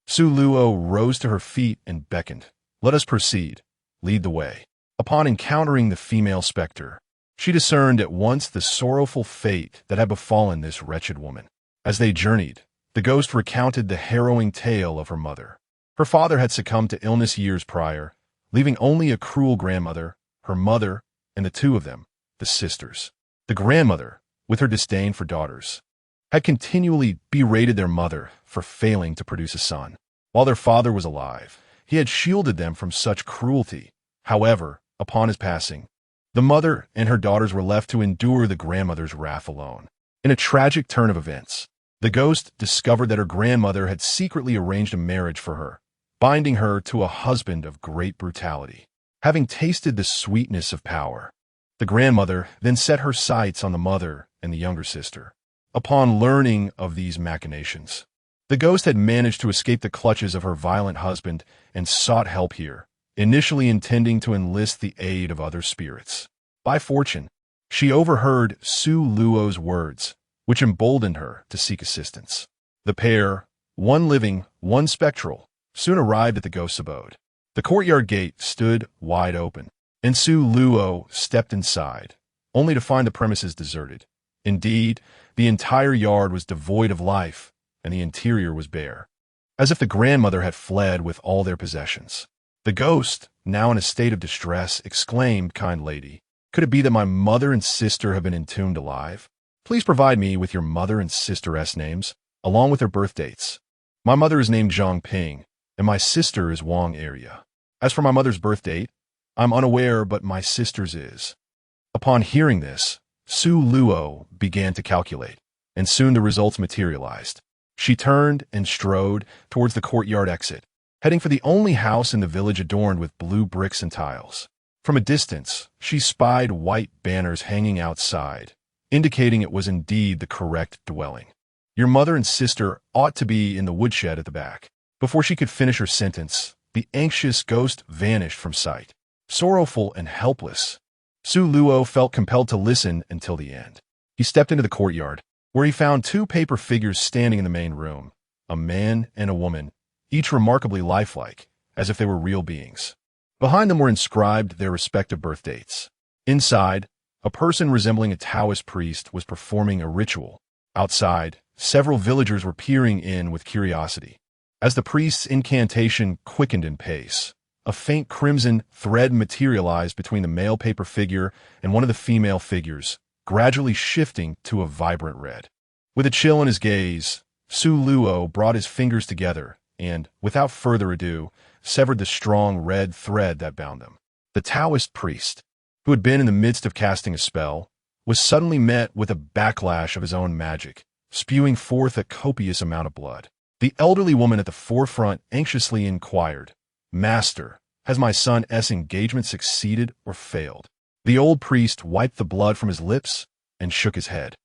Su Luo rose to her feet and beckoned. "Let us proceed. Lead the way." Upon encountering the female specter, she discerned at once the sorrowful fate that had befallen this wretched woman. As they journeyed, the ghost recounted the harrowing tale of her mother. Her father had succumbed to illness years prior, leaving only a cruel grandmother, her mother, and the two of them, the sisters. The grandmother, with her disdain for daughters, had continually berated their mother for failing to produce a son. While their father was alive, he had shielded them from such cruelty. However, upon his passing, the mother and her daughters were left to endure the grandmother's wrath alone. In a tragic turn of events, the ghost discovered that her grandmother had secretly arranged a marriage for her, binding her to a husband of great brutality. Having tasted the sweetness of power, the grandmother then set her sights on the mother and the younger sister. Upon learning of these machinations, the ghost had managed to escape the clutches of her violent husband and sought help here, initially intending to enlist the aid of other spirits. By fortune, she overheard Su Luo's words, which emboldened her to seek assistance. The pair, one living, one spectral, soon arrived at the ghost's abode. The courtyard gate stood wide open, and Su Luo stepped inside, only to find the premises deserted. Indeed, the entire yard was devoid of life, and the interior was bare, as if the grandmother had fled with all their possessions. The ghost, now in a state of distress, exclaimed, "Kind lady, could it be that my mother and sister have been entombed alive? Please provide me with your mother and sister's names, along with their birth dates. My mother is named Zhang Ping, and my sister is Wang Area. As for my mother's birth date, I'm unaware, but my sister's is." Upon hearing this, Su Luo began to calculate, and soon the results materialized. She turned and strode towards the courtyard exit, heading for the only house in the village adorned with blue bricks and tiles. From a distance, she spied white banners hanging outside, indicating it was indeed the correct dwelling. "Your mother and sister ought to be in the woodshed at the back." Before she could finish her sentence, the anxious ghost vanished from sight. Sorrowful and helpless, Su Luo felt compelled to listen until the end. He stepped into the courtyard, where he found two paper figures standing in the main room, a man and a woman, each remarkably lifelike, as if they were real beings. Behind them were inscribed their respective birth dates. Inside, a person resembling a Taoist priest was performing a ritual. Outside, several villagers were peering in with curiosity. As the priest's incantation quickened in pace, a faint crimson thread materialized between the male paper figure and one of the female figures, gradually shifting to a vibrant red. With a chill in his gaze, Su Luo brought his fingers together and, without further ado, severed the strong red thread that bound them. The Taoist priest, who had been in the midst of casting a spell, was suddenly met with a backlash of his own magic, spewing forth a copious amount of blood. The elderly woman at the forefront anxiously inquired, "Master, has my son's engagement succeeded or failed?" The old priest wiped the blood from his lips and shook his head.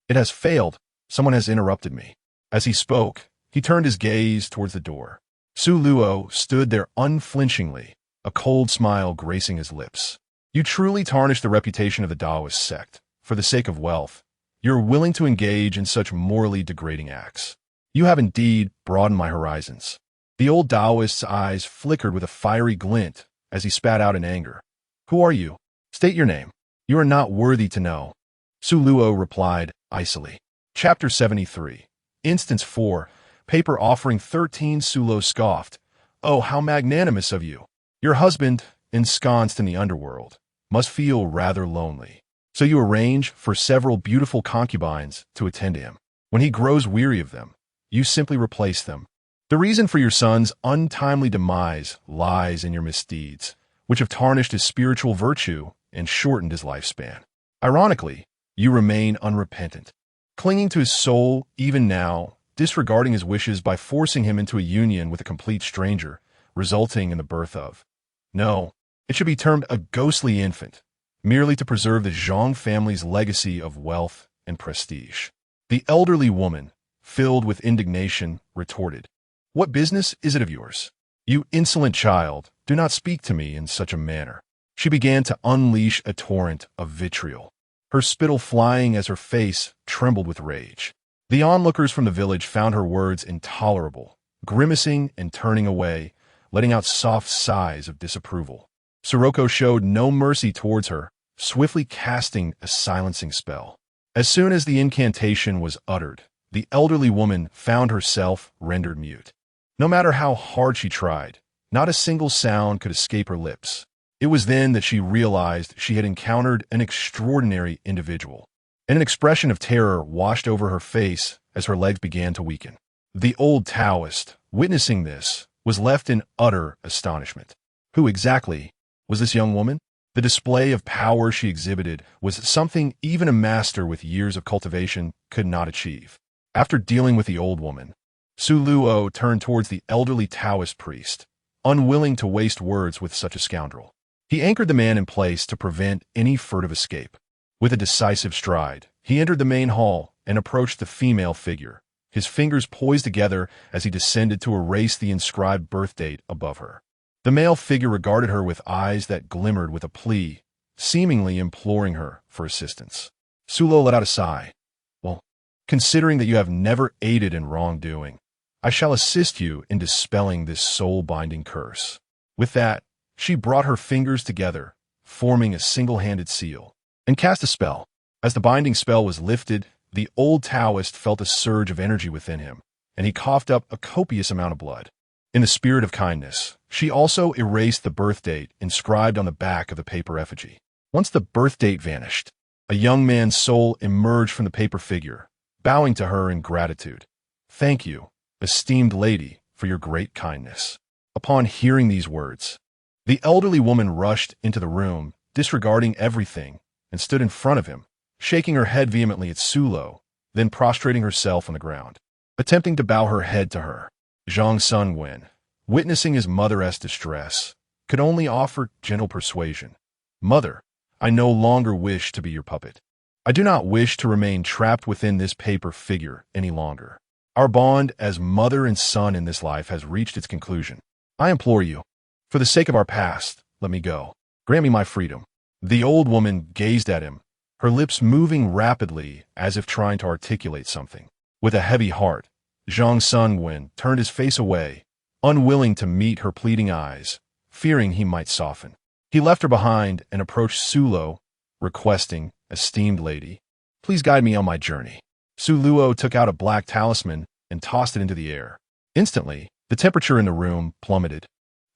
"It has failed. Someone has interrupted me." As he spoke, he turned his gaze towards the door. Su Luo stood there unflinchingly, a cold smile gracing his lips. "You truly tarnish the reputation of the Taoist sect. For the sake of wealth, you're willing to engage in such morally degrading acts. You have indeed broadened my horizons." The old Taoist's eyes flickered with a fiery glint as he spat out in anger. "Who are you? State your name." "You are not worthy to know," Su Luo replied icily. Chapter 73. Instance 4. Paper offering 13. Su Luo scoffed. "Oh, how magnanimous of you! Your husband, ensconced in the underworld, must feel rather lonely. So you arrange for several beautiful concubines to attend him. When he grows weary of them, you simply replace them. The reason for your son's untimely demise lies in your misdeeds, which have tarnished his spiritual virtue and shortened his lifespan. Ironically, you remain unrepentant. clinging to his soul even now, disregarding his wishes by forcing him into a union with a complete stranger, resulting in the birth of. No, it should be termed a ghostly infant, merely to preserve the Zhang family's legacy of wealth and prestige. The elderly woman, filled with indignation, retorted, "What business is it of yours? You insolent child, do not speak to me in such a manner." She began to unleash a torrent of vitriol, her spittle flying as her face trembled with rage. The onlookers from the village found her words intolerable, grimacing and turning away, letting out soft sighs of disapproval. Sirocco showed no mercy towards her, swiftly casting a silencing spell. As soon as the incantation was uttered, the elderly woman found herself rendered mute. No matter how hard she tried, not a single sound could escape her lips. It was then that she realized she had encountered an extraordinary individual, and an expression of terror washed over her face as her legs began to weaken. The old Taoist, witnessing this, was left in utter astonishment. Who exactly was this young woman? The display of power she exhibited was something even a master with years of cultivation could not achieve. After dealing with the old woman, Su Luo turned towards the elderly Taoist priest, unwilling to waste words with such a scoundrel. He anchored the man in place to prevent any furtive escape. With a decisive stride, he entered the main hall and approached the female figure, his fingers poised together as he descended to erase the inscribed birth date above her. The male figure regarded her with eyes that glimmered with a plea, seemingly imploring her for assistance. Su Luo let out a sigh. "Well, considering that you have never aided in wrongdoing, I shall assist you in dispelling this soul-binding curse." With that, she brought her fingers together, forming a single-handed seal, and cast a spell. As the binding spell was lifted, the old Taoist felt a surge of energy within him, and he coughed up a copious amount of blood. In the spirit of kindness, she also erased the birth date inscribed on the back of the paper effigy. Once the birth date vanished, a young man's soul emerged from the paper figure, bowing to her in gratitude. "Thank you, esteemed lady, for your great kindness." Upon hearing these words, the elderly woman rushed into the room, disregarding everything, and stood in front of him, shaking her head vehemently at Su Luo, then prostrating herself on the ground. Attempting to bow her head to her, Zhang Wen, witnessing his mother's distress, could only offer gentle persuasion. "Mother, I no longer wish to be your puppet. I do not wish to remain trapped within this paper figure any longer. Our bond as mother and son in this life has reached its conclusion. I implore you, for the sake of our past, let me go. Grant me my freedom." The old woman gazed at him, her lips moving rapidly as if trying to articulate something. With a heavy heart, Zhang Wen turned his face away, unwilling to meet her pleading eyes, fearing he might soften. He left her behind and approached Su Luo, requesting, "Esteemed lady, please guide me on my journey." Su Luo took out a black talisman and tossed it into the air. Instantly, the temperature in the room plummeted,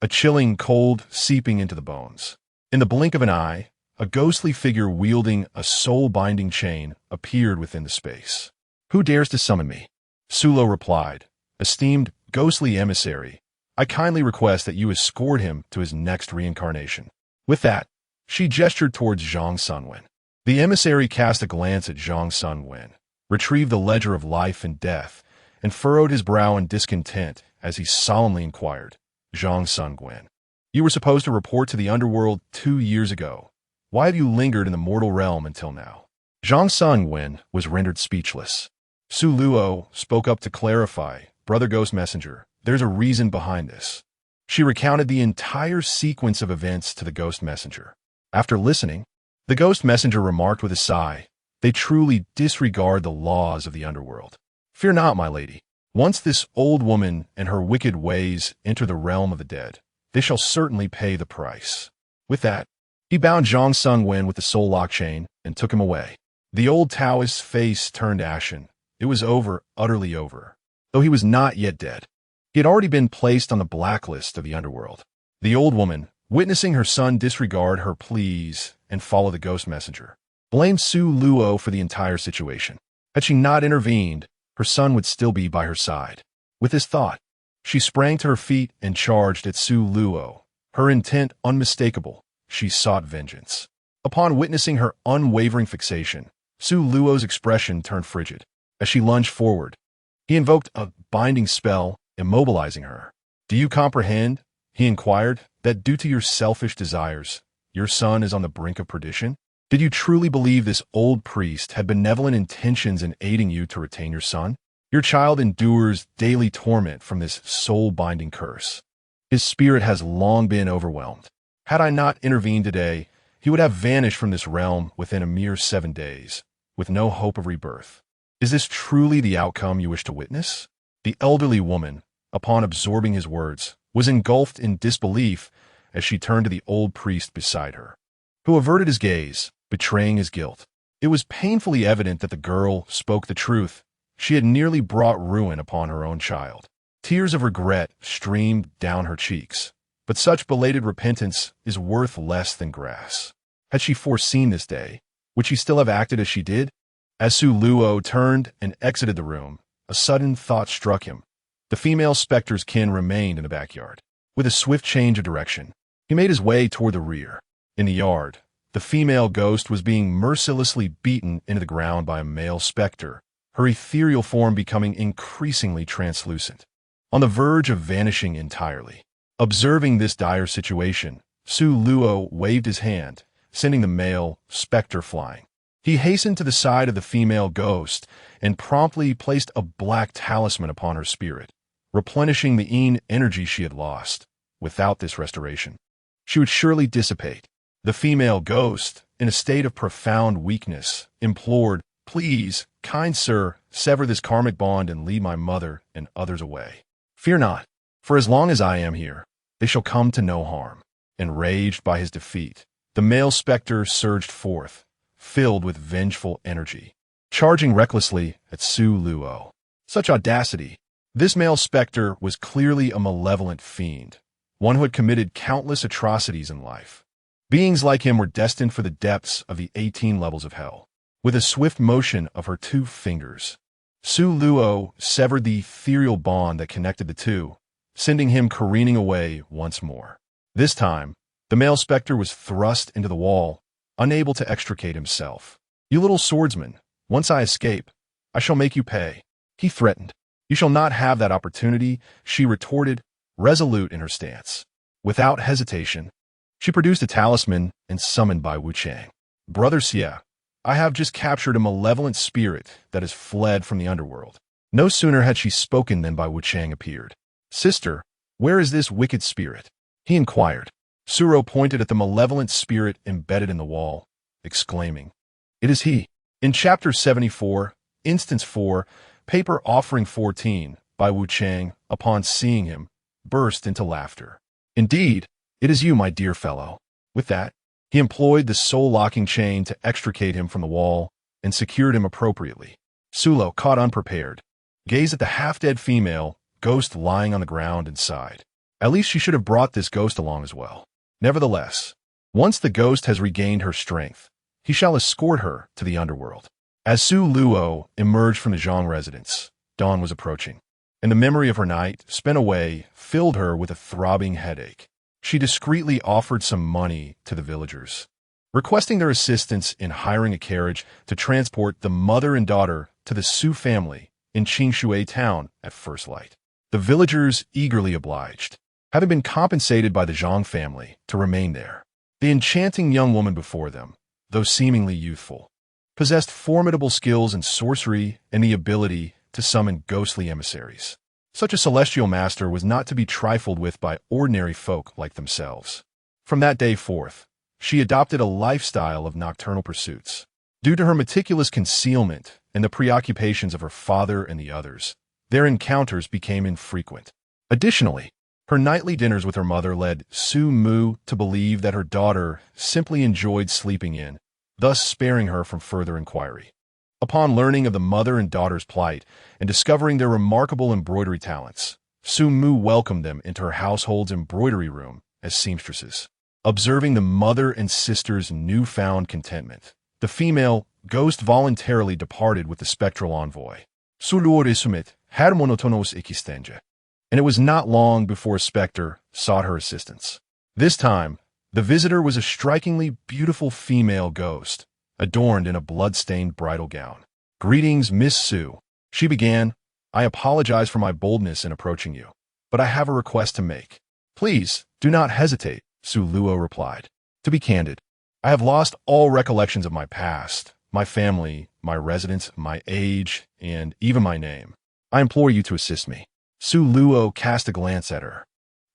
a chilling cold seeping into the bones. In the blink of an eye, a ghostly figure wielding a soul-binding chain appeared within the space. "Who dares to summon me?" Su Luo replied, "Esteemed ghostly emissary, I kindly request that you escort him to his next reincarnation." With that, she gestured towards Zhang Wen. The emissary cast a glance at Zhang Wen, retrieved the ledger of life and death, and furrowed his brow in discontent as he solemnly inquired, "Zhang Wen, you were supposed to report to the underworld 2 years ago. Why have you lingered in the mortal realm until now?" Zhang Wen was rendered speechless. Su Luo spoke up to clarify, "Brother Ghost Messenger, there's a reason behind this." She recounted the entire sequence of events to the Ghost Messenger. After listening, the Ghost Messenger remarked with a sigh, "They truly disregard the laws of the underworld. Fear not, my lady. Once this old woman and her wicked ways enter the realm of the dead, they shall certainly pay the price." With that, he bound Zhang Wen with the soul lock chain and took him away. The old Taoist's face turned ashen. It was over, utterly over. Though he was not yet dead, he had already been placed on the blacklist of the underworld. The old woman, witnessing her son disregard her pleas and follow the Ghost Messenger, blamed Su Luo for the entire situation. Had she not intervened, her son would still be by her side. With this thought, she sprang to her feet and charged at Su Luo. Her intent unmistakable, she sought vengeance. Upon witnessing her unwavering fixation, Su Luo's expression turned frigid. As she lunged forward, he invoked a binding spell, immobilizing her. "Do you comprehend," he inquired, "that due to your selfish desires, your son is on the brink of perdition? Did you truly believe this old priest had benevolent intentions in aiding you to retain your son? Your child endures daily torment from this soul-binding curse. His spirit has long been overwhelmed. Had I not intervened today, he would have vanished from this realm within a mere 7 days, with no hope of rebirth. Is this truly the outcome you wish to witness?" The elderly woman, upon absorbing his words, was engulfed in disbelief as she turned to the old priest beside her, who averted his gaze, betraying his guilt. It was painfully evident that the girl spoke the truth. She had nearly brought ruin upon her own child. Tears of regret streamed down her cheeks, but such belated repentance is worth less than grass. Had she foreseen this day, would she still have acted as she did? As Su Luo turned and exited the room, a sudden thought struck him. The female specter's kin remained in the backyard. With a swift change of direction, he made his way toward the rear. In the yard, the female ghost was being mercilessly beaten into the ground by a male specter, her ethereal form becoming increasingly translucent, on the verge of vanishing entirely. Observing this dire situation, Su Luo waved his hand, sending the male specter flying. He hastened to the side of the female ghost and promptly placed a black talisman upon her spirit, replenishing the energy she had lost. Without this restoration, she would surely dissipate. The female ghost, in a state of profound weakness, implored, "Please, kind sir, sever this karmic bond and lead my mother and others away. Fear not, for as long as I am here, they shall come to no harm." Enraged by his defeat, the male specter surged forth, filled with vengeful energy, charging recklessly at Su Luo. Such audacity! This male specter was clearly a malevolent fiend, one who had committed countless atrocities in life. Beings like him were destined for the depths of the 18 levels of hell. With a swift motion of her 2 fingers, Su Luo severed the ethereal bond that connected the two, sending him careening away once more. This time, the male specter was thrust into the wall, unable to extricate himself. "You little swordsman, once I escape, I shall make you pay," he threatened. "You shall not have that opportunity," she retorted, resolute in her stance. Without hesitation, she produced a talisman and summoned Bai Wuchang. "Brother Xie, I have just captured a malevolent spirit that has fled from the underworld." No sooner had she spoken than Bai Wuchang appeared. "Sister, where is this wicked spirit?" he inquired. Suro pointed at the malevolent spirit embedded in the wall, exclaiming, "It is he." In Chapter 74, Instance 4, Paper Offering 14, Bai Wuchang, upon seeing him, burst into laughter. "Indeed, it is you, my dear fellow." With that, he employed the soul-locking chain to extricate him from the wall and secured him appropriately. Sulo, caught unprepared, gazed at the half-dead female ghost lying on the ground and sighed. At least she should have brought this ghost along as well. Nevertheless, once the ghost has regained her strength, he shall escort her to the underworld. As Su Luo emerged from the Zhang residence, dawn was approaching, and the memory of her night spent away filled her with a throbbing headache. She discreetly offered some money to the villagers, requesting their assistance in hiring a carriage to transport the mother and daughter to the Su family in Qingshui town at first light. The villagers eagerly obliged, having been compensated by the Zhang family to remain there. The enchanting young woman before them, though seemingly youthful, possessed formidable skills in sorcery and the ability to summon ghostly emissaries. Such a celestial master was not to be trifled with by ordinary folk like themselves. From that day forth, she adopted a lifestyle of nocturnal pursuits. Due to her meticulous concealment and the preoccupations of her father and the others, their encounters became infrequent. Additionally, her nightly dinners with her mother led Su Mu to believe that her daughter simply enjoyed sleeping in, thus sparing her from further inquiry. Upon learning of the mother and daughter's plight and discovering their remarkable embroidery talents, Su Mu welcomed them into her household's embroidery room as seamstresses. Observing the mother and sister's newfound contentment, the female ghost voluntarily departed with the spectral envoy. And it was not long before a specter sought her assistance. This time, the visitor was a strikingly beautiful female ghost, adorned in a blood-stained bridal gown. "Greetings, Miss Su," She began, "I apologize for my boldness in approaching you, but I have a request to make." "Please, do not hesitate," Su Luo replied. "To be candid, I have lost all recollections of my past, my family, my residence, my age, and even my name. I implore you to assist me." Su Luo cast a glance at her,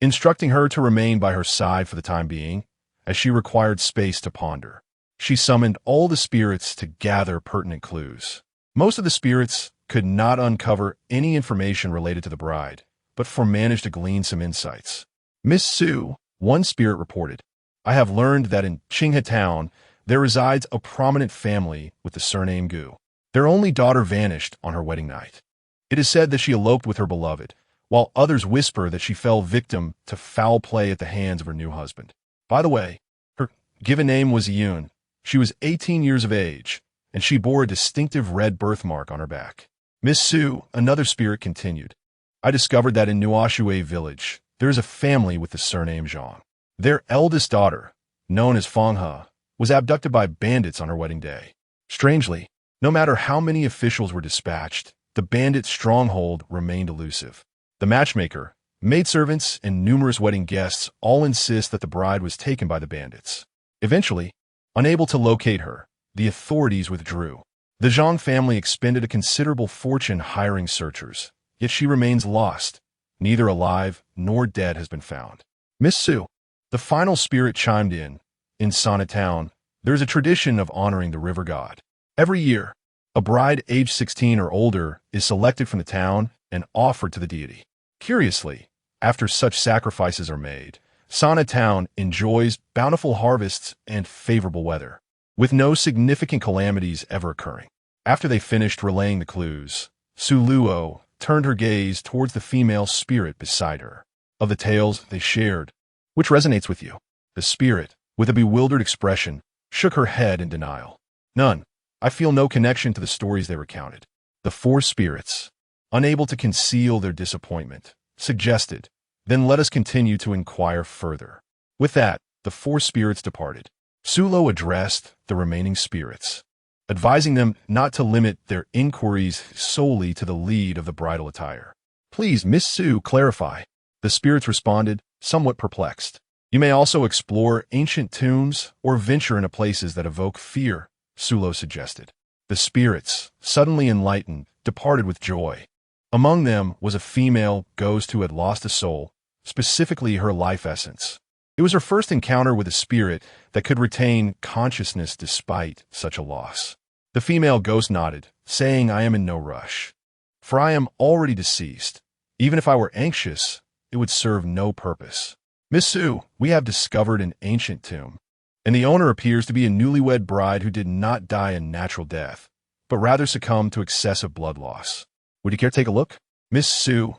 instructing her to remain by her side for the time being, as she required space to ponder. She summoned all the spirits to gather pertinent clues. Most of the spirits could not uncover any information related to the bride, but managed to glean some insights. "Miss Su," one spirit reported, "I have learned that in Qinghe Town there resides a prominent family with the surname Gu. Their only daughter vanished on her wedding night. It is said that she eloped with her beloved, while others whisper that she fell victim to foul play at the hands of her new husband. By the way, her given name was Yun. She was 18 years of age, and she bore a distinctive red birthmark on her back." "Miss Su," another spirit continued, "I discovered that in Nuashui village, there is a family with the surname Zhang. Their eldest daughter, known as Fanghe, was abducted by bandits on her wedding day. Strangely, no matter how many officials were dispatched, the bandit stronghold remained elusive. The matchmaker, maidservants, and numerous wedding guests all insist that the bride was taken by the bandits. Eventually, unable to locate her, the authorities withdrew. The Zhang family expended a considerable fortune hiring searchers, yet she remains lost. Neither alive nor dead has been found." "Miss Su," the final spirit chimed in Sana Town, there is a tradition of honoring the river god. Every year, a bride aged 16 or older is selected from the town and offered to the deity. Curiously, after such sacrifices are made, Sana Town enjoys bountiful harvests and favorable weather, with no significant calamities ever occurring. After they finished relaying the clues, Su Luo turned her gaze towards the female spirit beside her. "Of the tales they shared, which resonates with you?" The spirit, with a bewildered expression, shook her head in denial. "None. I feel no connection to the stories they recounted." The four spirits, unable to conceal their disappointment, suggested, "Then let us continue to inquire further." With that, the four spirits departed. Su Luo addressed the remaining spirits, advising them not to limit their inquiries solely to the lead of the bridal attire. "Please, Miss Su, clarify." The spirits responded, somewhat perplexed. "You may also explore ancient tombs or venture into places that evoke fear," Su Luo suggested. The spirits, suddenly enlightened, departed with joy. Among them was a female ghost who had lost a soul, specifically her life essence. It was her first encounter with a spirit that could retain consciousness despite such a loss. The female ghost nodded, saying, "I am in no rush, for I am already deceased. Even if I were anxious, it would serve no purpose. Miss Su, we have discovered an ancient tomb, and the owner appears to be a newlywed bride who did not die a natural death, but rather succumbed to excessive blood loss. Would you care to take a look?" "Miss Su,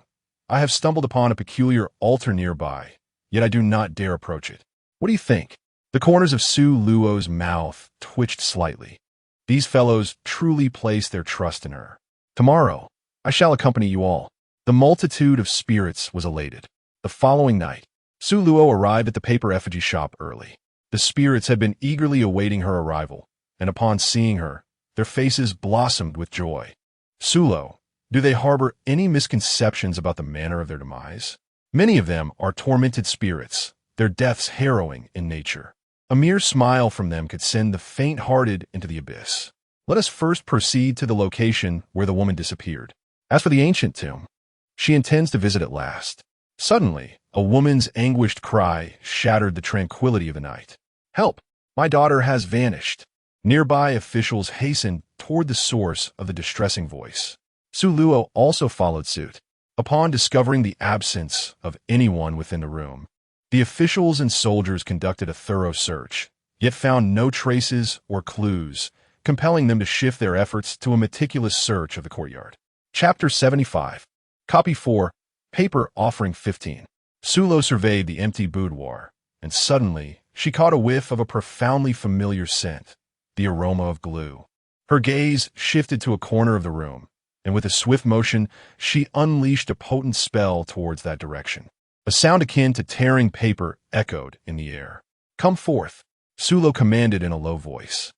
I have stumbled upon a peculiar altar nearby, yet I do not dare approach it. What do you think?" The corners of Su Luo's mouth twitched slightly. These fellows truly placed their trust in her. "Tomorrow, I shall accompany you all." The multitude of spirits was elated. The following night, Su Luo arrived at the paper effigy shop early. The spirits had been eagerly awaiting her arrival, and upon seeing her, their faces blossomed with joy. "Su Luo, do they harbor any misconceptions about the manner of their demise? Many of them are tormented spirits, their deaths harrowing in nature. A mere smile from them could send the faint-hearted into the abyss. Let us first proceed to the location where the woman disappeared. As for the ancient tomb, she intends to visit at last." Suddenly, a woman's anguished cry shattered the tranquility of the night. "Help! My daughter has vanished." Nearby officials hastened toward the source of the distressing voice. Su Luo also followed suit. Upon discovering the absence of anyone within the room, the officials and soldiers conducted a thorough search, yet found no traces or clues, compelling them to shift their efforts to a meticulous search of the courtyard. Chapter 75. Copy 4. Paper offering 15. Su Luo surveyed the empty boudoir, and suddenly she caught a whiff of a profoundly familiar scent, the aroma of glue. Her gaze shifted to a corner of the room, and with a swift motion, she unleashed a potent spell towards that direction. A sound akin to tearing paper echoed in the air. "Come forth," Su Luo commanded in a low voice.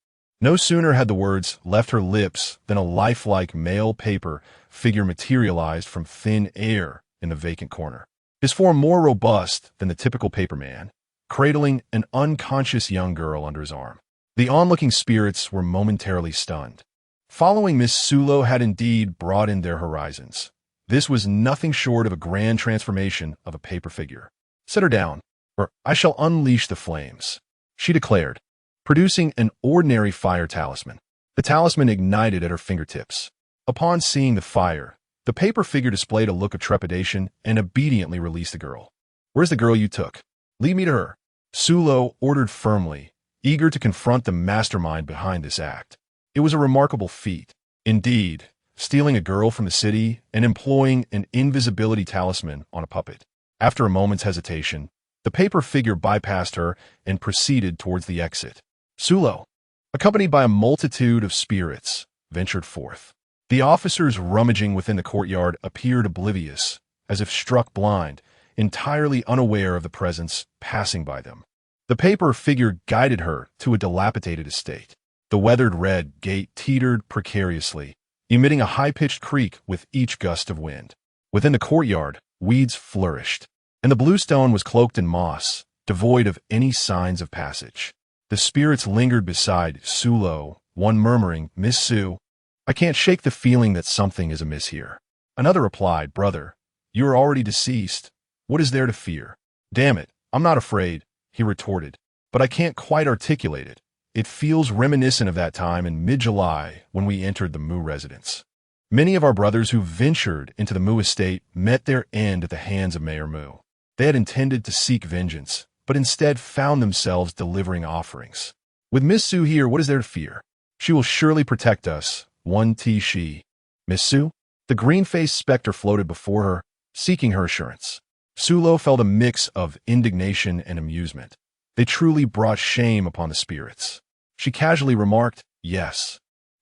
No sooner had the words left her lips than a lifelike male paper figure materialized from thin air in the vacant corner. His form more robust than the typical paper man, cradling an unconscious young girl under his arm. The onlooking spirits were momentarily stunned. Following Miss Sulo had indeed broadened their horizons. This was nothing short of a grand transformation of a paper figure. "Set her down, or I shall unleash the flames," she declared, producing an ordinary fire talisman. The talisman ignited at her fingertips. Upon seeing the fire, the paper figure displayed a look of trepidation and obediently released the girl. "Where's the girl you took? Lead me to her," Sulo ordered firmly, eager to confront the mastermind behind this act. It was a remarkable feat. Indeed, stealing a girl from the city and employing an invisibility talisman on a puppet. After a moment's hesitation, the paper figure bypassed her and proceeded towards the exit. Sulo, accompanied by a multitude of spirits, ventured forth. The officers rummaging within the courtyard appeared oblivious, as if struck blind, entirely unaware of the presence passing by them. The paper figure guided her to a dilapidated estate. The weathered red gate teetered precariously, emitting a high-pitched creak with each gust of wind. Within the courtyard, weeds flourished, and the bluestone was cloaked in moss, devoid of any signs of passage. The spirits lingered beside Sulo, one murmuring, "Miss Sue, I can't shake the feeling that something is amiss here." Another replied, "Brother, you are already deceased. What is there to fear?" "Damn it, I'm not afraid," he retorted, "but I can't quite articulate it. It feels reminiscent of that time in mid-July when we entered the Mu residence. Many of our brothers who ventured into the Mu estate met their end at the hands of Mayor Mu. They had intended to seek vengeance, but instead found themselves delivering offerings. With Miss Sue here, what is there to fear? She will surely protect us, one T she." "Miss Sue?" The green-faced specter floated before her, seeking her assurance. Sulo felt a mix of indignation and amusement. They truly brought shame upon the spirits. She casually remarked, "Yes,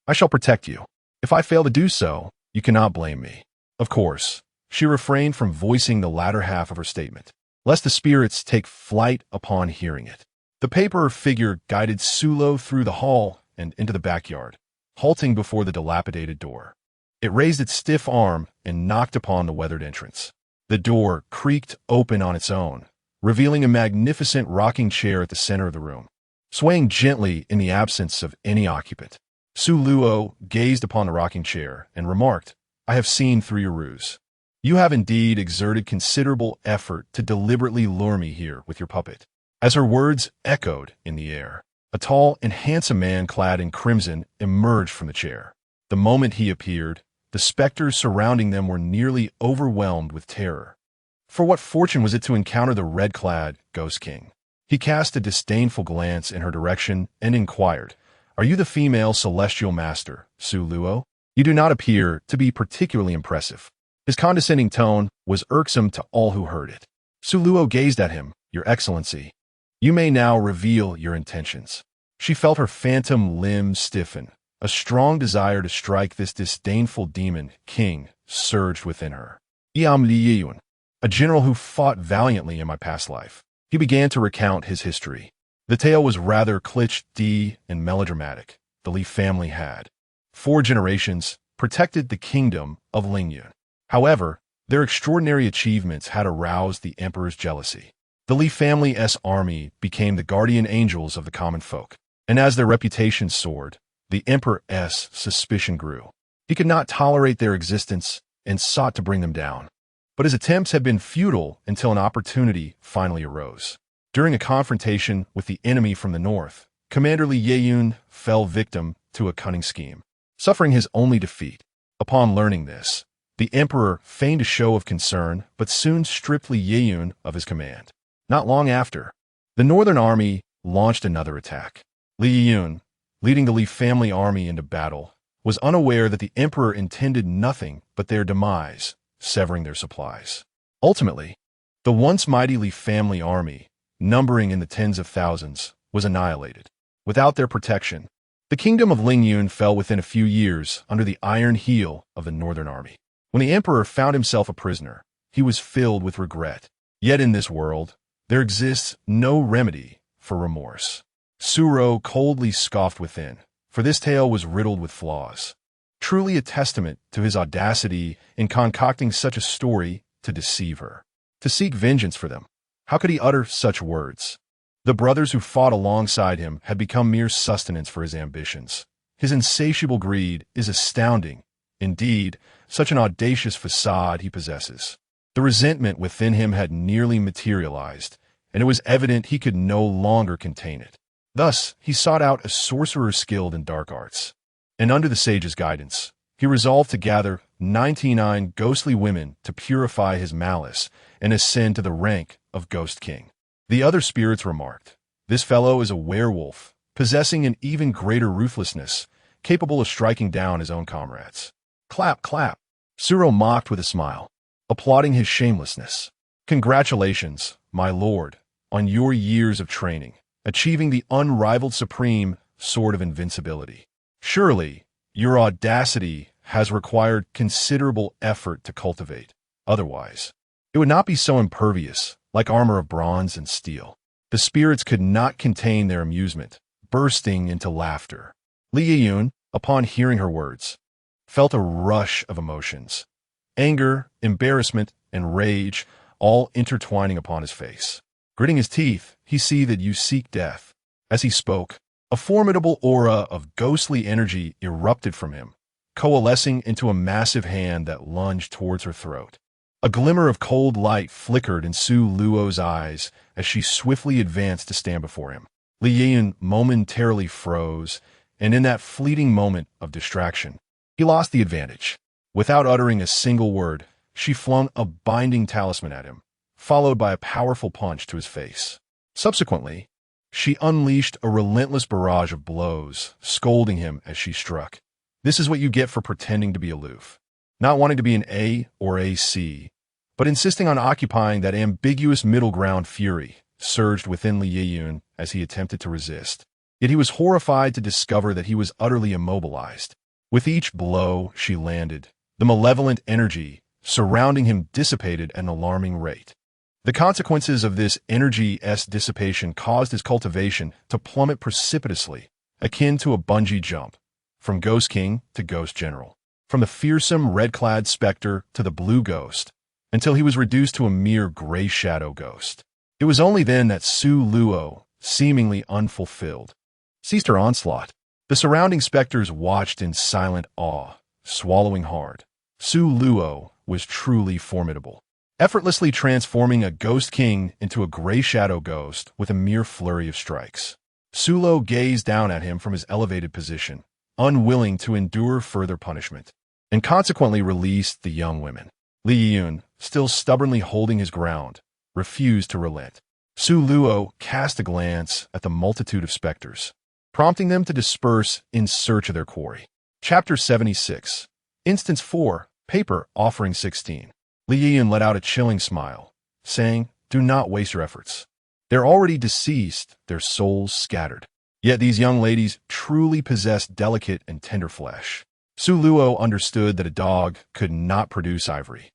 I shall protect you. If I fail to do so, you cannot blame me." Of course, she refrained from voicing the latter half of her statement, lest the spirits take flight upon hearing it. The paper figure guided Sulo through the hall and into the backyard, halting before the dilapidated door. It raised its stiff arm and knocked upon the weathered entrance. The door creaked open on its own, revealing a magnificent rocking chair at the center of the room, swaying gently in the absence of any occupant. Sulo gazed upon the rocking chair and remarked, "I have seen through your ruse. You have indeed exerted considerable effort to deliberately lure me here with your puppet." As her words echoed in the air, a tall and handsome man clad in crimson emerged from the chair. The moment he appeared, the specters surrounding them were nearly overwhelmed with terror. For what fortune was it to encounter the red-clad Ghost King? He cast a disdainful glance in her direction and inquired, "Are you the female celestial master, Sulo? You do not appear to be particularly impressive." His condescending tone was irksome to all who heard it. Sulo gazed at him, "Your Excellency, you may now reveal your intentions." She felt her phantom limbs stiffen. A strong desire to strike this disdainful demon king surged within her. "I am Li Yiyun, a general who fought valiantly in my past life." He began to recount his history. The tale was rather cliché and melodramatic. The Li family had, 4 generations, protected the kingdom of Lingyun. However, their extraordinary achievements had aroused the emperor's jealousy. The Li family's army became the guardian angels of the common folk, and as their reputation soared, the emperor's suspicion grew. He could not tolerate their existence and sought to bring them down. But his attempts had been futile until an opportunity finally arose. During a confrontation with the enemy from the north, Commander Li Yiyun fell victim to a cunning scheme, suffering his only defeat. Upon learning this, the emperor feigned a show of concern but soon stripped Li Yiyun of his command. Not long after, the northern army launched another attack. Li Yiyun, leading the Li family army into battle, was unaware that the emperor intended nothing but their demise, severing their supplies. Ultimately, the once mighty Li family army, numbering in the tens of thousands, was annihilated. Without their protection, the kingdom of Lingyun fell within a few years under the iron heel of the northern army. When the emperor found himself a prisoner, he was filled with regret. Yet in this world, there exists no remedy for remorse. Suro coldly scoffed within, for this tale was riddled with flaws. Truly a testament to his audacity in concocting such a story to deceive her, to seek vengeance for them. How could he utter such words? The brothers who fought alongside him had become mere sustenance for his ambitions. His insatiable greed is astounding. Indeed, such an audacious facade he possesses. The resentment within him had nearly materialized, and it was evident he could no longer contain it. Thus, he sought out a sorcerer skilled in dark arts. And under the sage's guidance, he resolved to gather 99 ghostly women to purify his malice and ascend to the rank of Ghost King. The other spirits remarked, "This fellow is a werewolf, possessing an even greater ruthlessness, capable of striking down his own comrades." Clap, clap. Suro mocked with a smile, applauding his shamelessness. "Congratulations, my lord, on your years of training, achieving the unrivaled supreme sword of invincibility. Surely, your audacity has required considerable effort to cultivate. Otherwise, it would not be so impervious, like armor of bronze and steel." The spirits could not contain their amusement, bursting into laughter. Li Yiyun, upon hearing her words, felt a rush of emotions. Anger, embarrassment, and rage, all intertwining upon his face. Gritting his teeth, he see that you seek death. As he spoke, a formidable aura of ghostly energy erupted from him, coalescing into a massive hand that lunged towards her throat. A glimmer of cold light flickered in Su Luo's eyes as she swiftly advanced to stand before him. Li Yiyun momentarily froze, and in that fleeting moment of distraction, he lost the advantage. Without uttering a single word, she flung a binding talisman at him, followed by a powerful punch to his face. Subsequently, she unleashed a relentless barrage of blows, scolding him as she struck. This is what you get for pretending to be aloof. Not wanting to be an A or AC, but insisting on occupying that ambiguous middle ground. Fury surged within Li Yiyun as he attempted to resist. Yet he was horrified to discover that he was utterly immobilized. With each blow she landed, the malevolent energy surrounding him dissipated at an alarming rate. The consequences of this energy's dissipation caused his cultivation to plummet precipitously, akin to a bungee jump, from Ghost King to Ghost General, from the fearsome red-clad specter to the blue ghost, until he was reduced to a mere gray shadow ghost. It was only then that Su Luo, seemingly unfulfilled, ceased her onslaught. The surrounding specters watched in silent awe, swallowing hard. Su Luo was truly formidable, effortlessly transforming a Ghost King into a gray shadow ghost with a mere flurry of strikes. Su Luo gazed down at him from his elevated position, unwilling to endure further punishment, and consequently released the young women. Li Yiyun, still stubbornly holding his ground, refused to relent. Su Luo cast a glance at the multitude of specters, prompting them to disperse in search of their quarry. Chapter 76. Instance 4, Paper Offering 16. Li Yiyun let out a chilling smile, saying, "Do not waste your efforts. They're already deceased, their souls scattered. Yet these young ladies truly possess delicate and tender flesh." Su Luo understood that a dog could not produce ivory,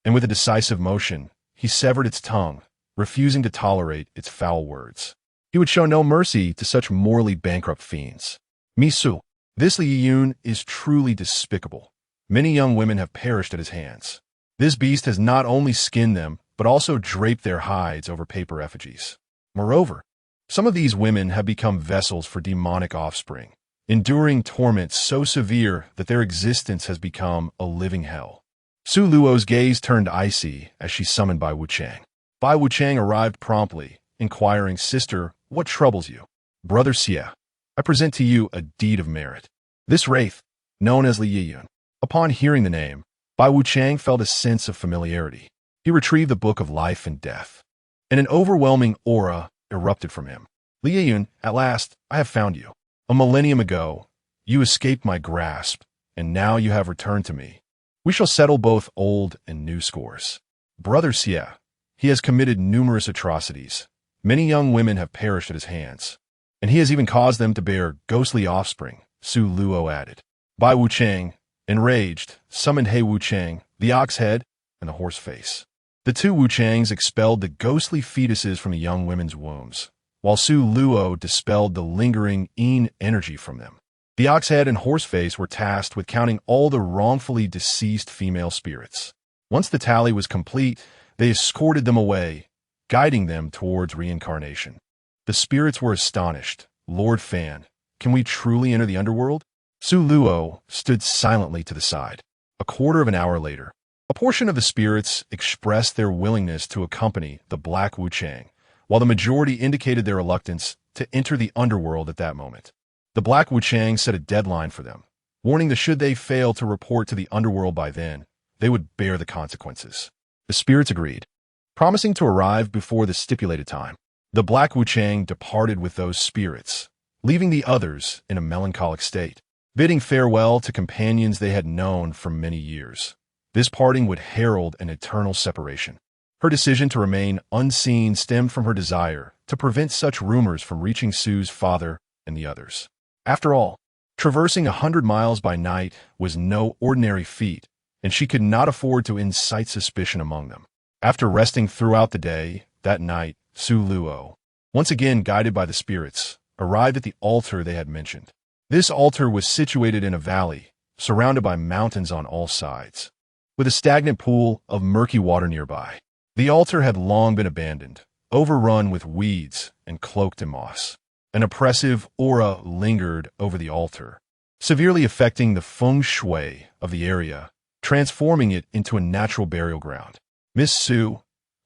and with a decisive motion, he severed its tongue, refusing to tolerate its foul words. He would show no mercy to such morally bankrupt fiends. Misu, this Li Yiyun is truly despicable. Many young women have perished at his hands. This beast has not only skinned them, but also draped their hides over paper effigies. Moreover, some of these women have become vessels for demonic offspring, enduring torments so severe that their existence has become a living hell. Su Luo's gaze turned icy as she summoned Bai Wuchang. Bai Wuchang arrived promptly, inquiring, "Sister, what troubles you?" "Brother Xie, I present to you a deed of merit." This wraith, known as Li Yiyun. Upon hearing the name, Bai Wuchang felt a sense of familiarity. He retrieved the Book of Life and Death, and an overwhelming aura erupted from him. "Li Yiyun, at last, I have found you. A millennium ago, you escaped my grasp, and now you have returned to me. We shall settle both old and new scores. Brother Xie, he has committed numerous atrocities. Many young women have perished at his hands, and he has even caused them to bear ghostly offspring," Su Luo added. Bai Wuchang, enraged, summoned He Wuchang, the ox head, and the horse face. The two Wuchangs expelled the ghostly fetuses from the young women's wombs, while Su Luo dispelled the lingering Yin energy from them. The ox head and horse face were tasked with counting all the wrongfully deceased female spirits. Once the tally was complete, they escorted them away, guiding them towards reincarnation. The spirits were astonished. Lord Fan, can we truly enter the underworld? Su Luo stood silently to the side. A quarter of an hour later, a portion of the spirits expressed their willingness to accompany the Black Wuchang, while the majority indicated their reluctance to enter the underworld at that moment. The Black Wuchang set a deadline for them, warning that should they fail to report to the underworld by then, they would bear the consequences. The spirits agreed, promising to arrive before the stipulated time. The Black Wuchang departed with those spirits, leaving the others in a melancholic state, bidding farewell to companions they had known for many years. This parting would herald an eternal separation. Her decision to remain unseen stemmed from her desire to prevent such rumors from reaching Su's father and the others. After all, traversing 100 miles by night was no ordinary feat, and she could not afford to incite suspicion among them. After resting throughout the day, that night, Su Luo, once again guided by the spirits, arrived at the altar they had mentioned. This altar was situated in a valley, surrounded by mountains on all sides, with a stagnant pool of murky water nearby. The altar had long been abandoned, overrun with weeds and cloaked in moss. An oppressive aura lingered over the altar, severely affecting the feng shui of the area, transforming it into a natural burial ground. Miss Su,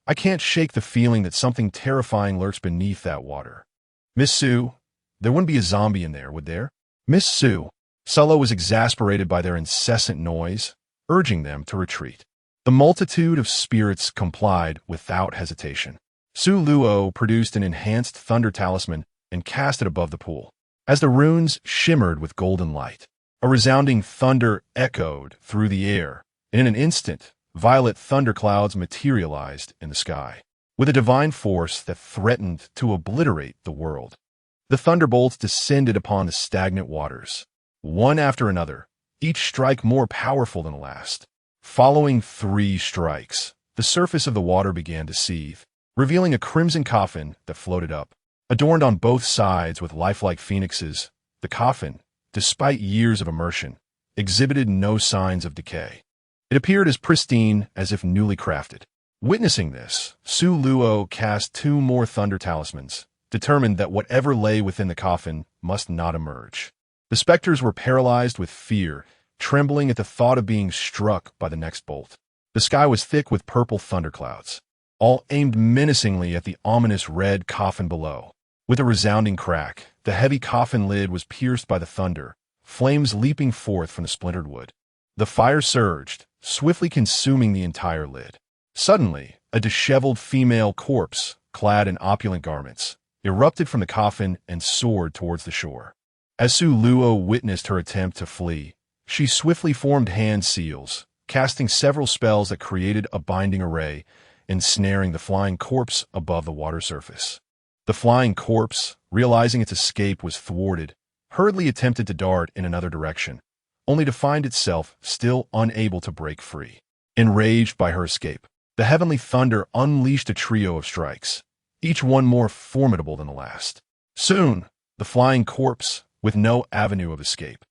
I can't shake the feeling that something terrifying lurks beneath that water. Miss Su, there wouldn't be a zombie in there, would there? Miss Su, Sulla was exasperated by their incessant noise, urging them to retreat. The multitude of spirits complied without hesitation. Su Luo produced an enhanced thunder talisman and cast it above the pool. As the runes shimmered with golden light, a resounding thunder echoed through the air. In an instant, violet thunderclouds materialized in the sky, with a divine force that threatened to obliterate the world. The thunderbolts descended upon the stagnant waters, one after another, each strike more powerful than the last. Following 3 strikes, the surface of the water began to seethe, revealing a crimson coffin that floated up. Adorned on both sides with lifelike phoenixes, the coffin, despite years of immersion, exhibited no signs of decay. It appeared as pristine as if newly crafted. Witnessing this, Su Luo cast 2 more thunder talismans, determined that whatever lay within the coffin must not emerge. The specters were paralyzed with fear, trembling at the thought of being struck by the next bolt. The sky was thick with purple thunderclouds, all aimed menacingly at the ominous red coffin below. With a resounding crack, the heavy coffin lid was pierced by the thunder, flames leaping forth from the splintered wood. The fire surged, swiftly consuming the entire lid. Suddenly, a disheveled female corpse, clad in opulent garments, erupted from the coffin and soared towards the shore. As Su Luo witnessed her attempt to flee, she swiftly formed hand seals, casting several spells that created a binding array, ensnaring the flying corpse above the water surface. The flying corpse, realizing its escape was thwarted, hurriedly attempted to dart in another direction, only to find itself still unable to break free. Enraged by her escape, the heavenly thunder unleashed a trio of strikes, each one more formidable than the last. Soon, the flying corpse, with no avenue of escape,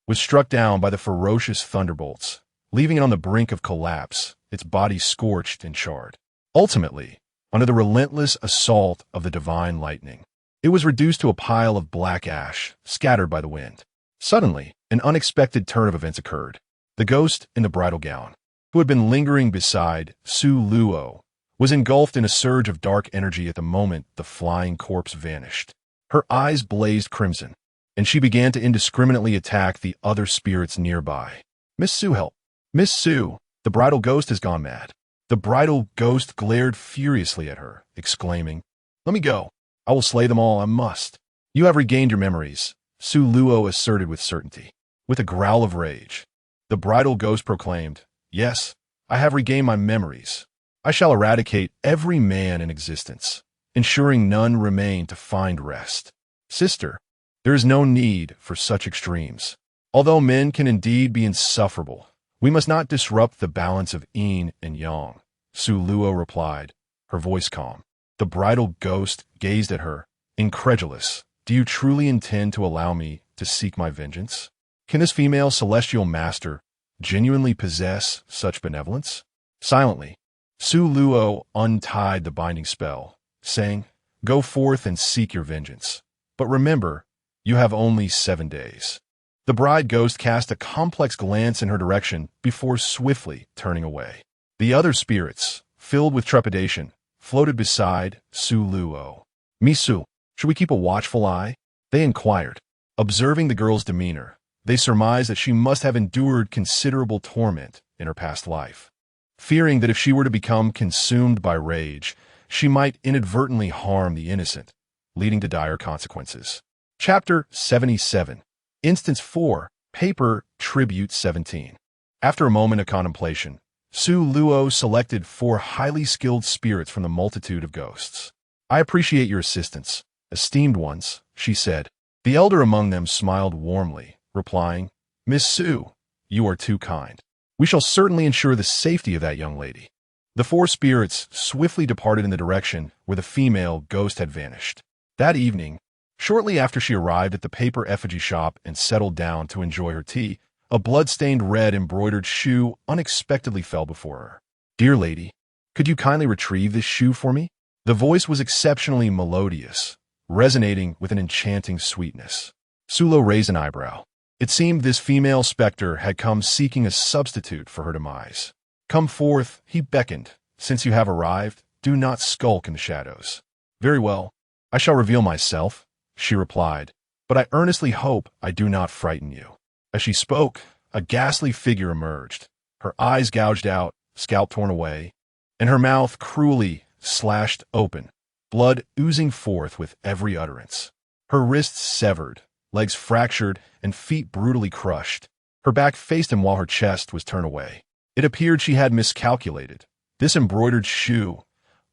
was struck down by the ferocious thunderbolts, leaving it on the brink of collapse, its body scorched and charred. Ultimately, under the relentless assault of the divine lightning, it was reduced to a pile of black ash, scattered by the wind. Suddenly, an unexpected turn of events occurred. The ghost in the bridal gown, who had been lingering beside Su Luo, was engulfed in a surge of dark energy at the moment the flying corpse vanished. Her eyes blazed crimson, and she began to indiscriminately attack the other spirits nearby. Miss Su, help! Miss Su, the bridal ghost has gone mad. The bridal ghost glared furiously at her, exclaiming, "Let me go. I will slay them all, I must." "You have regained your memories," Su Luo asserted with certainty. With a growl of rage, the bridal ghost proclaimed, "Yes, I have regained my memories. I shall eradicate every man in existence, ensuring none remain to find rest." Sister, there is no need for such extremes. Although men can indeed be insufferable, we must not disrupt the balance of yin and yang, Su Luo replied, her voice calm. The bridal ghost gazed at her, incredulous. "Do you truly intend to allow me to to seek my vengeance? Can this female celestial master genuinely possess such benevolence? Silently, Su Luo untied the binding spell, saying, "Go forth and seek your vengeance. But remember, you have only 7 days." The bride ghost cast a complex glance in her direction before swiftly turning away. The other spirits, filled with trepidation, floated beside Su Luo. "Misu, should we keep a watchful eye?" they inquired. Observing the girl's demeanor, they surmised that she must have endured considerable torment in her past life. Fearing that if she were to become consumed by rage, she might inadvertently harm the innocent, leading to dire consequences. Chapter 77. Instance 4. Paper Tribute 17. After a moment of contemplation, Su Luo selected 4 highly skilled spirits from the multitude of ghosts. "I appreciate your assistance, esteemed ones," she said. The elder among them smiled warmly, replying, "Miss Su, you are too kind. We shall certainly ensure the safety of that young lady." The 4 spirits swiftly departed in the direction where the female ghost had vanished. That evening, shortly after she arrived at the paper effigy shop and settled down to enjoy her tea, a blood-stained red embroidered shoe unexpectedly fell before her. "Dear lady, could you kindly retrieve this shoe for me?" The voice was exceptionally melodious, resonating with an enchanting sweetness. Sulo raised an eyebrow. It seemed this female specter had come seeking a substitute for her demise. "Come forth," he beckoned. "Since you have arrived, do not skulk in the shadows." "Very well, I shall reveal myself," she replied, "but I earnestly hope I do not frighten you." As she spoke, a ghastly figure emerged, her eyes gouged out, scalp torn away, and her mouth cruelly slashed open, blood oozing forth with every utterance. Her wrists severed, legs fractured, and feet brutally crushed. Her back faced him while her chest was turned away. It appeared she had miscalculated. This embroidered shoe,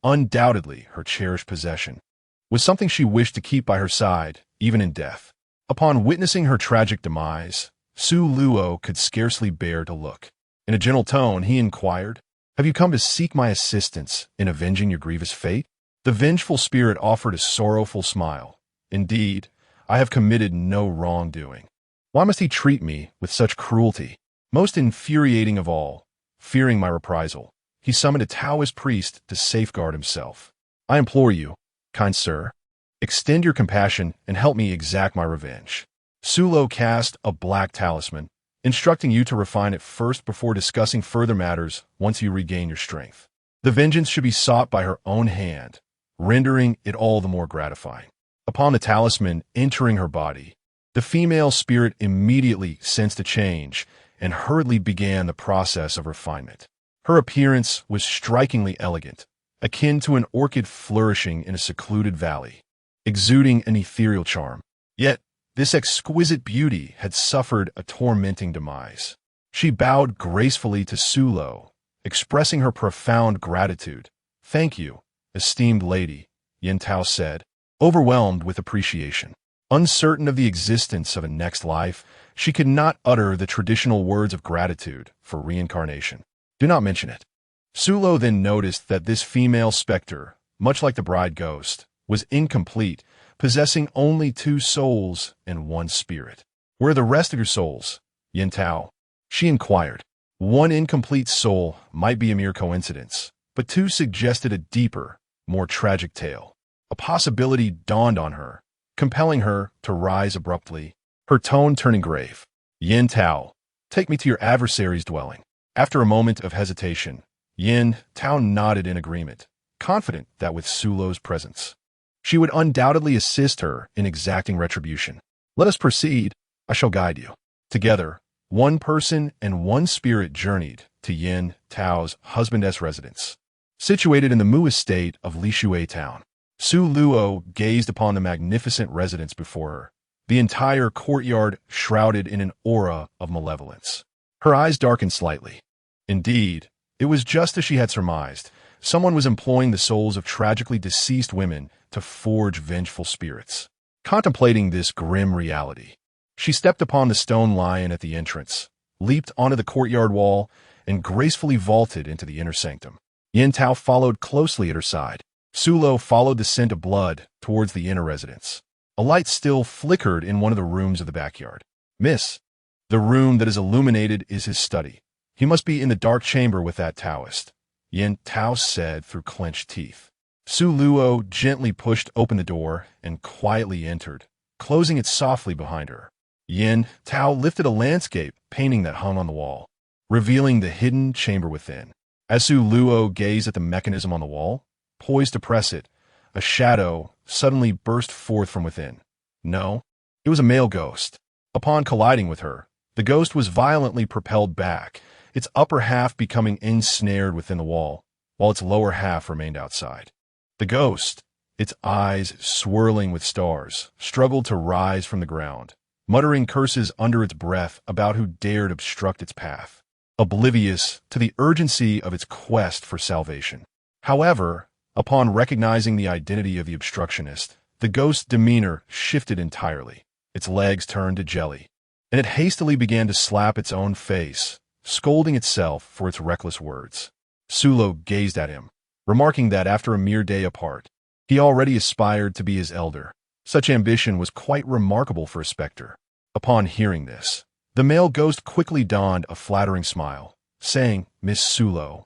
undoubtedly her cherished possession, was something she wished to keep by her side, even in death. Upon witnessing her tragic demise, Su Luo could scarcely bear to look. In a gentle tone, he inquired, "Have you come to seek my assistance in avenging your grievous fate?" The vengeful spirit offered a sorrowful smile. "Indeed, I have committed no wrongdoing. Why must he treat me with such cruelty?" Most infuriating of all, fearing my reprisal, he summoned a Taoist priest to safeguard himself. "I implore you, kind sir, extend your compassion and help me exact my revenge." Sulo cast a black talisman, instructing you to refine it first before discussing further matters once you regain your strength. The vengeance should be sought by her own hand, rendering it all the more gratifying. Upon the talisman entering her body, the female spirit immediately sensed a change and hurriedly began the process of refinement. Her appearance was strikingly elegant, akin to an orchid flourishing in a secluded valley, exuding an ethereal charm. Yet, this exquisite beauty had suffered a tormenting demise. She bowed gracefully to Sulo, expressing her profound gratitude. "Thank you, esteemed lady," Yin Tao said, overwhelmed with appreciation. Uncertain of the existence of a next life, she could not utter the traditional words of gratitude for reincarnation. "Do not mention it." Sulo then noticed that this female specter, much like the bride ghost, was incomplete, possessing only 2 souls and 1 spirit. "Where are the rest of your souls, Yin Tao?" she inquired. One incomplete soul might be a mere coincidence, but 2 suggested a deeper, more tragic tale. A possibility dawned on her, compelling her to rise abruptly, her tone turning grave. "Yin Tao, take me to your adversary's dwelling." After a moment of hesitation, Yin Tao nodded in agreement, confident that with Sulo's presence, she would undoubtedly assist her in exacting retribution. "Let us proceed. I shall guide you." Together, 1 person and 1 spirit journeyed to Yin Tao's husband's residence, situated in the Mu estate of Lishui town. Su Luo gazed upon the magnificent residence before her, the entire courtyard shrouded in an aura of malevolence. Her eyes darkened slightly. Indeed, it was just as she had surmised. Someone was employing the souls of tragically deceased women to forge vengeful spirits. Contemplating this grim reality, she stepped upon the stone lion at the entrance, leaped onto the courtyard wall, and gracefully vaulted into the inner sanctum. Yin Tao followed closely at her side. Sulo followed the scent of blood towards the inner residence. A light still flickered in one of the rooms of the backyard. "Miss, the room that is illuminated is his study. He must be in the dark chamber with that Taoist," Yin Tao said through clenched teeth. Su Luo gently pushed open the door and quietly entered, closing it softly behind her. Yin Tao lifted a landscape painting that hung on the wall, revealing the hidden chamber within. As Su Luo gazed at the mechanism on the wall, poised to press it, a shadow suddenly burst forth from within. No, it was a male ghost. Upon colliding with her, the ghost was violently propelled back, its upper half becoming ensnared within the wall, while its lower half remained outside. The ghost, its eyes swirling with stars, struggled to rise from the ground, muttering curses under its breath about who dared obstruct its path, oblivious to the urgency of its quest for salvation. However, upon recognizing the identity of the obstructionist, the ghost's demeanor shifted entirely. Its legs turned to jelly, and it hastily began to slap its own face, scolding itself for its reckless words. Sulo gazed at him, remarking that after a mere day apart, he already aspired to be his elder. Such ambition was quite remarkable for a specter. Upon hearing this, the male ghost quickly donned a flattering smile, saying, "Miss Sulo,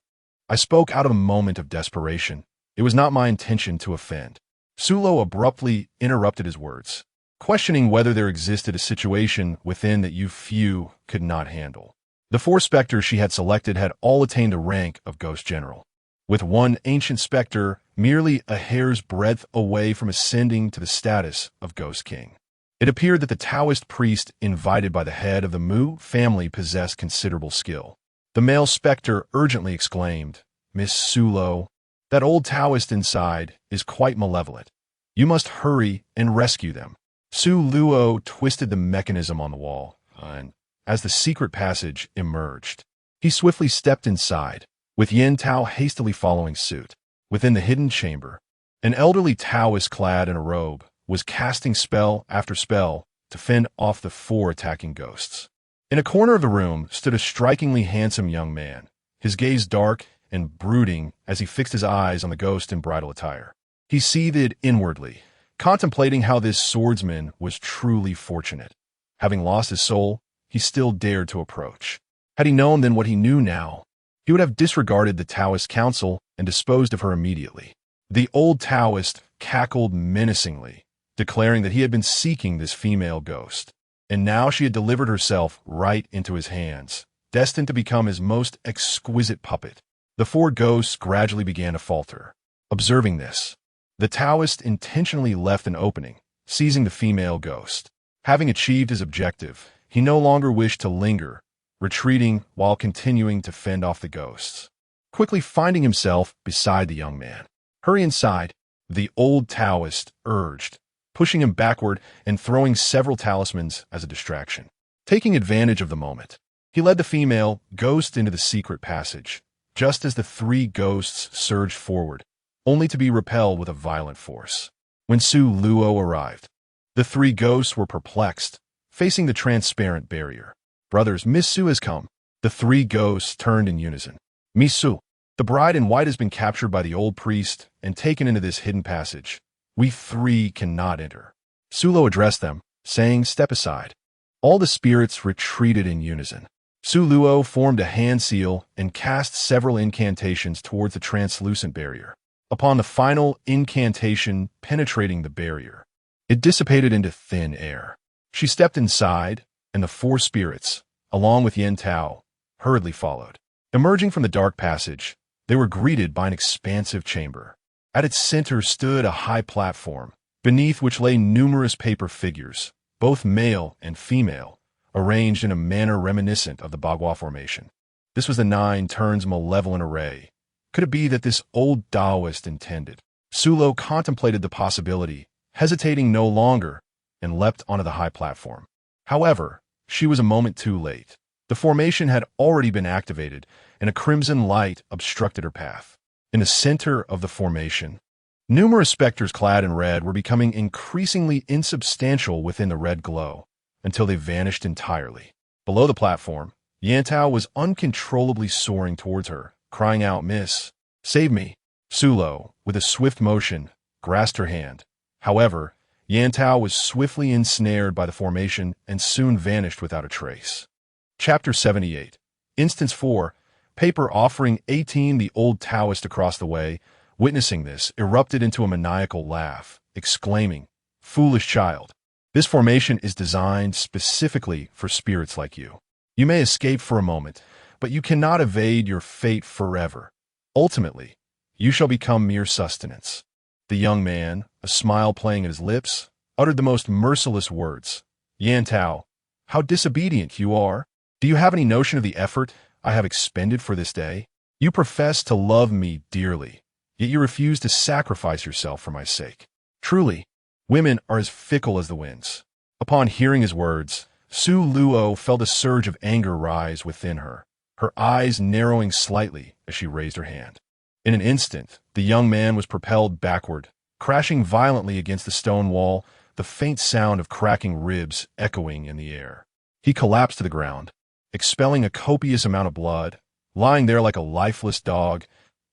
I spoke out of a moment of desperation. It was not my intention to offend." Sulo abruptly interrupted his words, questioning whether there existed a situation within that you few could not handle. The 4 specters she had selected had all attained a rank of Ghost General, with one ancient specter merely a hair's breadth away from ascending to the status of Ghost King. It appeared that the Taoist priest invited by the head of the Mu family possessed considerable skill. The male specter urgently exclaimed, "Miss Sulo, that old Taoist inside is quite malevolent. You must hurry and rescue them." Su Luo twisted the mechanism on the wall, and as the secret passage emerged, he swiftly stepped inside, with Yin Tao hastily following suit. Within the hidden chamber, an elderly Taoist clad in a robe was casting spell after spell to fend off the 4 attacking ghosts. In a corner of the room stood a strikingly handsome young man, his gaze dark and brooding as he fixed his eyes on the ghost in bridal attire. He seethed inwardly, contemplating how this swordsman was truly fortunate. Having lost his soul, he still dared to approach. Had he known then what he knew now, he would have disregarded the Taoist counsel and disposed of her immediately. The old Taoist cackled menacingly, declaring that he had been seeking this female ghost, and now she had delivered herself right into his hands, destined to become his most exquisite puppet. The 4 ghosts gradually began to falter. Observing this, the Taoist intentionally left an opening, seizing the female ghost. Having achieved his objective, he no longer wished to linger, retreating while continuing to fend off the ghosts. Quickly finding himself beside the young man. "Hurry inside," the old Taoist urged, pushing him backward and throwing several talismans as a distraction. Taking advantage of the moment, he led the female ghost into the secret passage, just as the 3 ghosts surged forward, only to be repelled with a violent force. When Su Luo arrived, the 3 ghosts were perplexed, facing the transparent barrier. "Brothers, Miss Su has come." The 3 ghosts turned in unison. "Miss Su, the bride in white has been captured by the old priest and taken into this hidden passage. We 3 cannot enter." Sulo addressed them, saying, "Step aside." All the spirits retreated in unison. Su Luo formed a hand seal and cast several incantations towards the translucent barrier. Upon the final incantation penetrating the barrier, it dissipated into thin air. She stepped inside, and the 4 spirits, along with Yin Tao, hurriedly followed. Emerging from the dark passage, they were greeted by an expansive chamber. At its center stood a high platform, beneath which lay numerous paper figures, both male and female, arranged in a manner reminiscent of the Bagua formation. This was the 9 turns malevolent array. Could it be that this old Taoist intended? Sulo contemplated the possibility, hesitating no longer, and leapt onto the high platform. However, she was a moment too late. The formation had already been activated, and a crimson light obstructed her path. In the center of the formation, numerous specters clad in red were becoming increasingly insubstantial within the red glow, until they vanished entirely. Below the platform, Yantao was uncontrollably soaring towards her, crying out, "Miss, save me!" Sulo, with a swift motion, grasped her hand. However, Yantao was swiftly ensnared by the formation and soon vanished without a trace. Chapter 78. Instance 4. Paper offering 18. The old Taoist across the way, witnessing this, erupted into a maniacal laugh, exclaiming, "Foolish child! This formation is designed specifically for spirits like you. You may escape for a moment, but you cannot evade your fate forever. Ultimately, you shall become mere sustenance." The young man, a smile playing at his lips, uttered the most merciless words. "Yantao, how disobedient you are! Do you have any notion of the effort I have expended for this day? You profess to love me dearly, yet you refuse to sacrifice yourself for my sake. Truly, women are as fickle as the winds." Upon hearing his words, Su Luo felt a surge of anger rise within her, her eyes narrowing slightly as she raised her hand. In an instant, the young man was propelled backward, crashing violently against the stone wall, the faint sound of cracking ribs echoing in the air. He collapsed to the ground, expelling a copious amount of blood, lying there like a lifeless dog,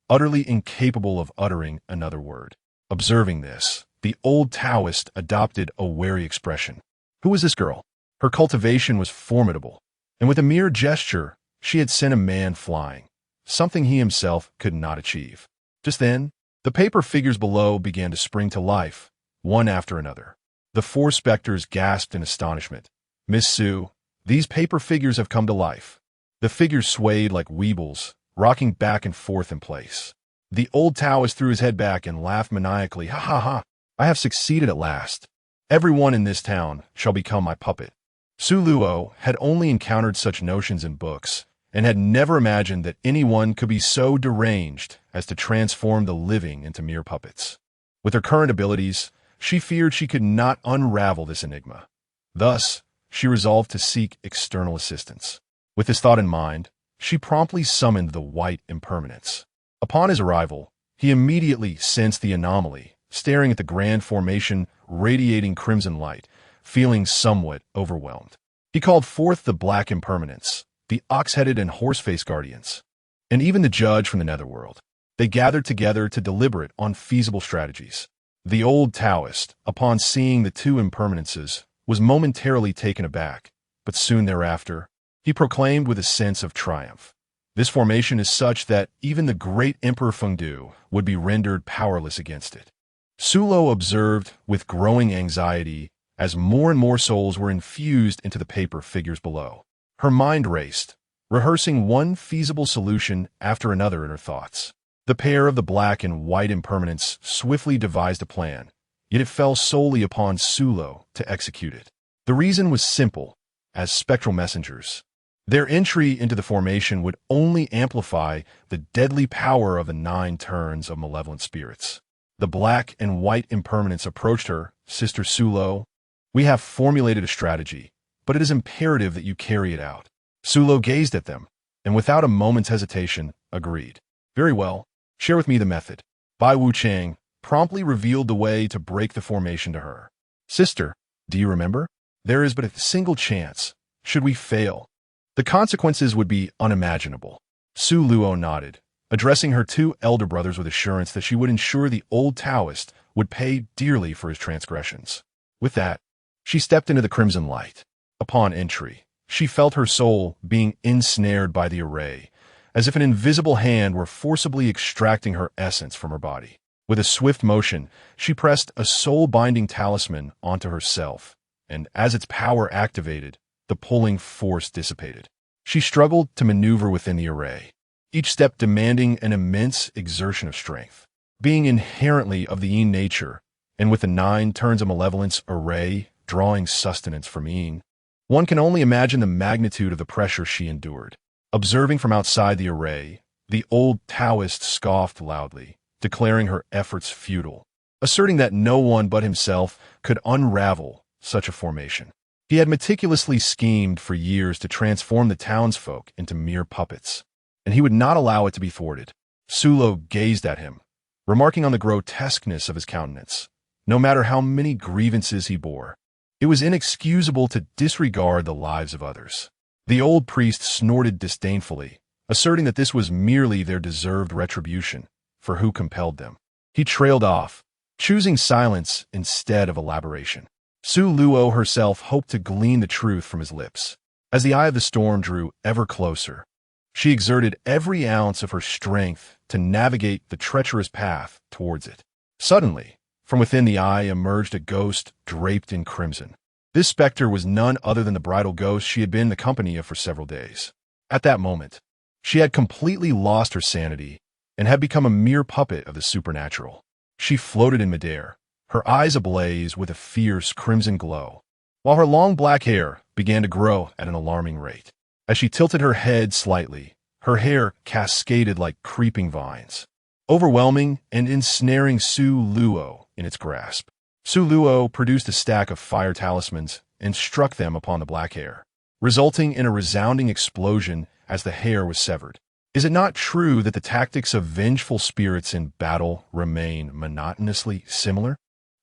utterly incapable of uttering another word. Observing this, the old Taoist adopted a wary expression. Who was this girl? Her cultivation was formidable, and with a mere gesture, she had sent a man flying, something he himself could not achieve. Just then, the paper figures below began to spring to life, one after another. The four specters gasped in astonishment. "Miss Su, these paper figures have come to life." The figures swayed like weebles, rocking back and forth in place. The old Taoist threw his head back and laughed maniacally. "Ha ha ha! I have succeeded at last. Everyone in this town shall become my puppet." Su Luo had only encountered such notions in books, and had never imagined that anyone could be so deranged as to transform the living into mere puppets. With her current abilities, she feared she could not unravel this enigma. Thus, she resolved to seek external assistance. With this thought in mind, she promptly summoned the white impermanence. Upon his arrival, he immediately sensed the anomaly, staring at the grand formation radiating crimson light, feeling somewhat overwhelmed. He called forth the black impermanence, the ox-headed and horse-faced guardians, and even the judge from the netherworld. They gathered together to deliberate on feasible strategies. The old Taoist, upon seeing the two impermanences, was momentarily taken aback, but soon thereafter, he proclaimed with a sense of triumph. This formation is such that even the great Emperor Fengdu would be rendered powerless against it. Sulo observed with growing anxiety as more and more souls were infused into the paper figures below. Her mind raced, rehearsing one feasible solution after another in her thoughts. The pair of the black and white impermanents swiftly devised a plan, yet it fell solely upon Sulo to execute it. The reason was simple, as spectral messengers. Their entry into the formation would only amplify the deadly power of the 9 turns of malevolent spirits. The black and white impermanents approached her. "Sister Sulo, we have formulated a strategy, but it is imperative that you carry it out." Sulo gazed at them, and without a moment's hesitation, agreed. "Very well, share with me the method." Bai Wuchang promptly revealed the way to break the formation to her. "Sister, do you remember? There is but a single chance. Should we fail, the consequences would be unimaginable." Su Luo nodded, addressing her 2 elder brothers with assurance that she would ensure the old Taoist would pay dearly for his transgressions. With that, she stepped into the crimson light. Upon entry, she felt her soul being ensnared by the array, as if an invisible hand were forcibly extracting her essence from her body. With a swift motion, she pressed a soul-binding talisman onto herself, and as its power activated, the pulling force dissipated. She struggled to maneuver within the array, each step demanding an immense exertion of strength. Being inherently of the yin nature, and with the 9 turns of malevolence array drawing sustenance from yin, one can only imagine the magnitude of the pressure she endured. Observing from outside the array, the old Taoist scoffed loudly, declaring her efforts futile, asserting that no one but himself could unravel such a formation. He had meticulously schemed for years to transform the townsfolk into mere puppets, and he would not allow it to be thwarted. Sulo gazed at him, remarking on the grotesqueness of his countenance. No matter how many grievances he bore, it was inexcusable to disregard the lives of others. The old priest snorted disdainfully, asserting that this was merely their deserved retribution for who compelled them. He trailed off, choosing silence instead of elaboration. Su Luo herself hoped to glean the truth from his lips. As the eye of the storm drew ever closer, she exerted every ounce of her strength to navigate the treacherous path towards it. Suddenly, from within the eye emerged a ghost draped in crimson. This specter was none other than the bridal ghost she had been in the company of for several days. At that moment, she had completely lost her sanity and had become a mere puppet of the supernatural. She floated in midair, her eyes ablaze with a fierce crimson glow, while her long black hair began to grow at an alarming rate. As she tilted her head slightly, her hair cascaded like creeping vines, overwhelming and ensnaring Su Luo in its grasp. Su Luo produced a stack of fire talismans and struck them upon the black hair, resulting in a resounding explosion as the hair was severed. Is it not true that the tactics of vengeful spirits in battle remain monotonously similar?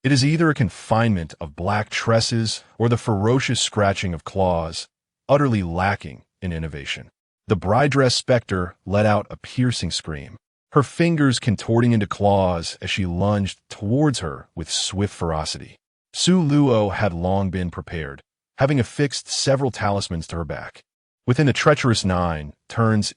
It is either a confinement of black tresses or the ferocious scratching of claws, utterly lacking in innovation. The bride dress specter let out a piercing scream, her fingers contorting into claws as she lunged towards her with swift ferocity. Su Luo had long been prepared, having affixed several talismans to her back. Within the treacherous 9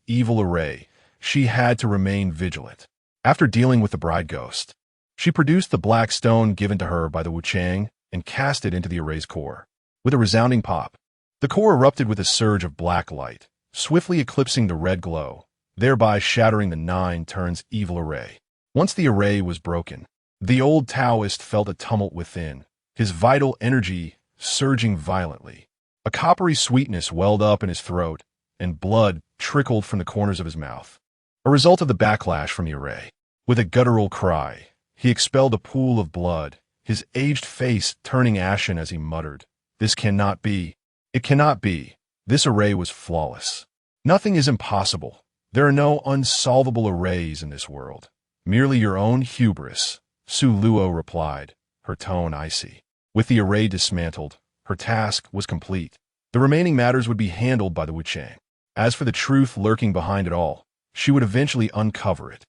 evil array, she had to remain vigilant. After dealing with the bride ghost, she produced the black stone given to her by the Wuchang and cast it into the array's core. With a resounding pop, the core erupted with a surge of black light, swiftly eclipsing the red glow, thereby shattering the 9 evil array. Once the array was broken, the old Taoist felt a tumult within, his vital energy surging violently. A coppery sweetness welled up in his throat, and blood trickled from the corners of his mouth, a result of the backlash from the array. With a guttural cry, he expelled a pool of blood, his aged face turning ashen as he muttered, "This cannot be. It cannot be. This array was flawless. Nothing is impossible. There are no unsolvable arrays in this world. Merely your own hubris," Su Luo replied, her tone icy. With the array dismantled, her task was complete. The remaining matters would be handled by the Wuchang. As for the truth lurking behind it all, she would eventually uncover it.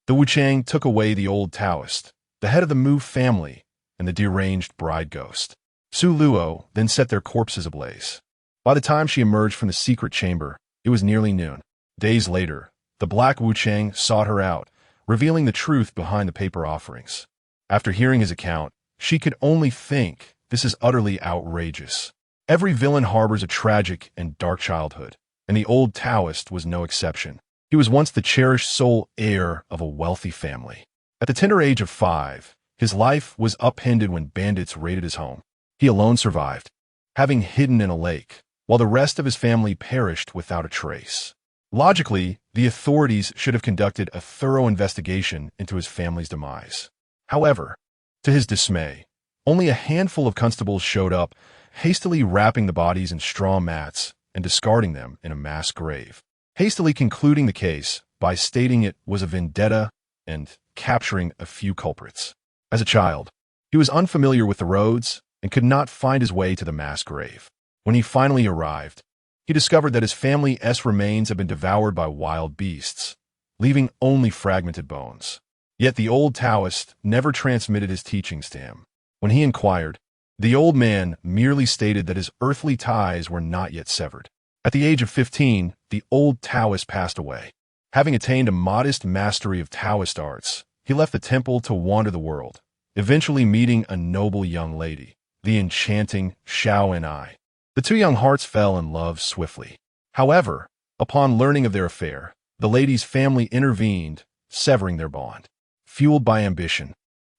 The Wuchang took away the old Taoist, the head of the Mu family, and the deranged bride ghost. Su Luo then set their corpses ablaze. By the time she emerged from the secret chamber, it was nearly noon. Days later, the Black Wuchang sought her out, revealing the truth behind the paper offerings. After hearing his account, she could only think, this is utterly outrageous. Every villain harbors a tragic and dark childhood, and the old Taoist was no exception. He was once the cherished sole heir of a wealthy family. At the tender age of 5, his life was upended when bandits raided his home. He alone survived, having hidden in a lake, while the rest of his family perished without a trace. Logically, the authorities should have conducted a thorough investigation into his family's demise. However, to his dismay, only a handful of constables showed up, hastily wrapping the bodies in straw mats and discarding them in a mass grave, hastily concluding the case by stating it was a vendetta and capturing a few culprits. As a child, he was unfamiliar with the roads and could not find his way to the mass grave. When he finally arrived, he discovered that his family's remains had been devoured by wild beasts, leaving only fragmented bones. Yet the old Taoist never transmitted his teachings to him. When he inquired, the old man merely stated that his earthly ties were not yet severed. At the age of 15, the old Taoist passed away. Having attained a modest mastery of Taoist arts, he left the temple to wander the world, eventually meeting a noble young lady, the enchanting Xiao and I. The two young hearts fell in love swiftly. However, upon learning of their affair, the lady's family intervened, severing their bond. Fueled by ambition,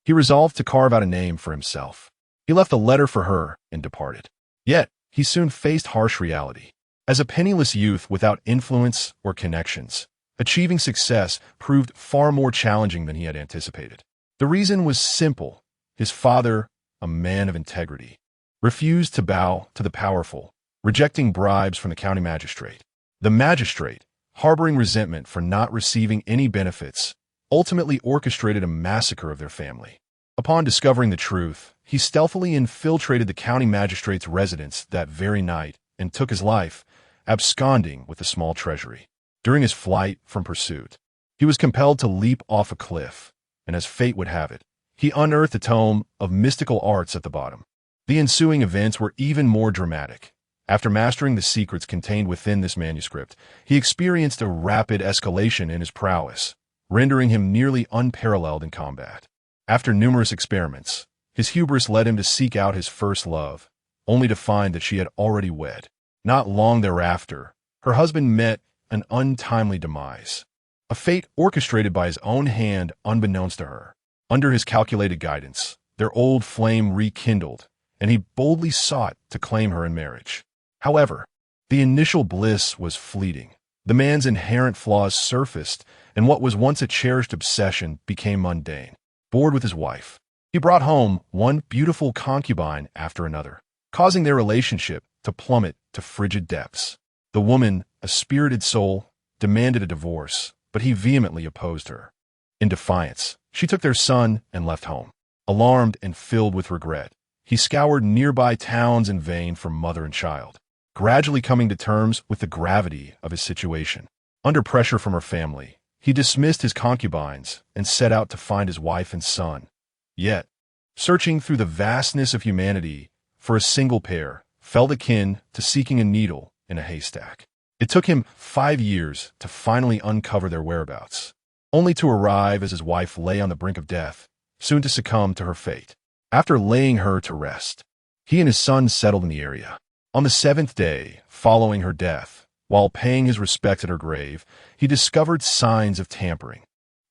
he resolved to carve out a name for himself. He left a letter for her and departed. Yet, he soon faced harsh reality. As a penniless youth without influence or connections, achieving success proved far more challenging than he had anticipated. The reason was simple. His father, a man of integrity, refused to bow to the powerful, rejecting bribes from the county magistrate. The magistrate, harboring resentment for not receiving any benefits, ultimately orchestrated a massacre of their family. Upon discovering the truth, he stealthily infiltrated the county magistrate's residence that very night and took his life, absconding with a small treasury. During his flight from pursuit, he was compelled to leap off a cliff, and as fate would have it, he unearthed a tome of mystical arts at the bottom. The ensuing events were even more dramatic. After mastering the secrets contained within this manuscript, he experienced a rapid escalation in his prowess, rendering him nearly unparalleled in combat. After numerous experiments, his hubris led him to seek out his first love, only to find that she had already wed. Not long thereafter, her husband met an untimely demise, a fate orchestrated by his own hand unbeknownst to her. Under his calculated guidance, their old flame rekindled, and he boldly sought to claim her in marriage. However, the initial bliss was fleeting. The man's inherent flaws surfaced, and what was once a cherished obsession became mundane. Bored with his wife, he brought home one beautiful concubine after another, causing their relationship to plummet to frigid depths. The woman, a spirited soul, demanded a divorce, but he vehemently opposed her. In defiance, she took their son and left home. Alarmed and filled with regret, he scoured nearby towns in vain for mother and child, gradually coming to terms with the gravity of his situation. Under pressure from her family, he dismissed his concubines and set out to find his wife and son. Yet, searching through the vastness of humanity for a single pair felt akin to seeking a needle in a haystack. It took him 5 years to finally uncover their whereabouts, only to arrive as his wife lay on the brink of death, soon to succumb to her fate. After laying her to rest, he and his son settled in the area. On the 7th day following her death, while paying his respects at her grave, he discovered signs of tampering,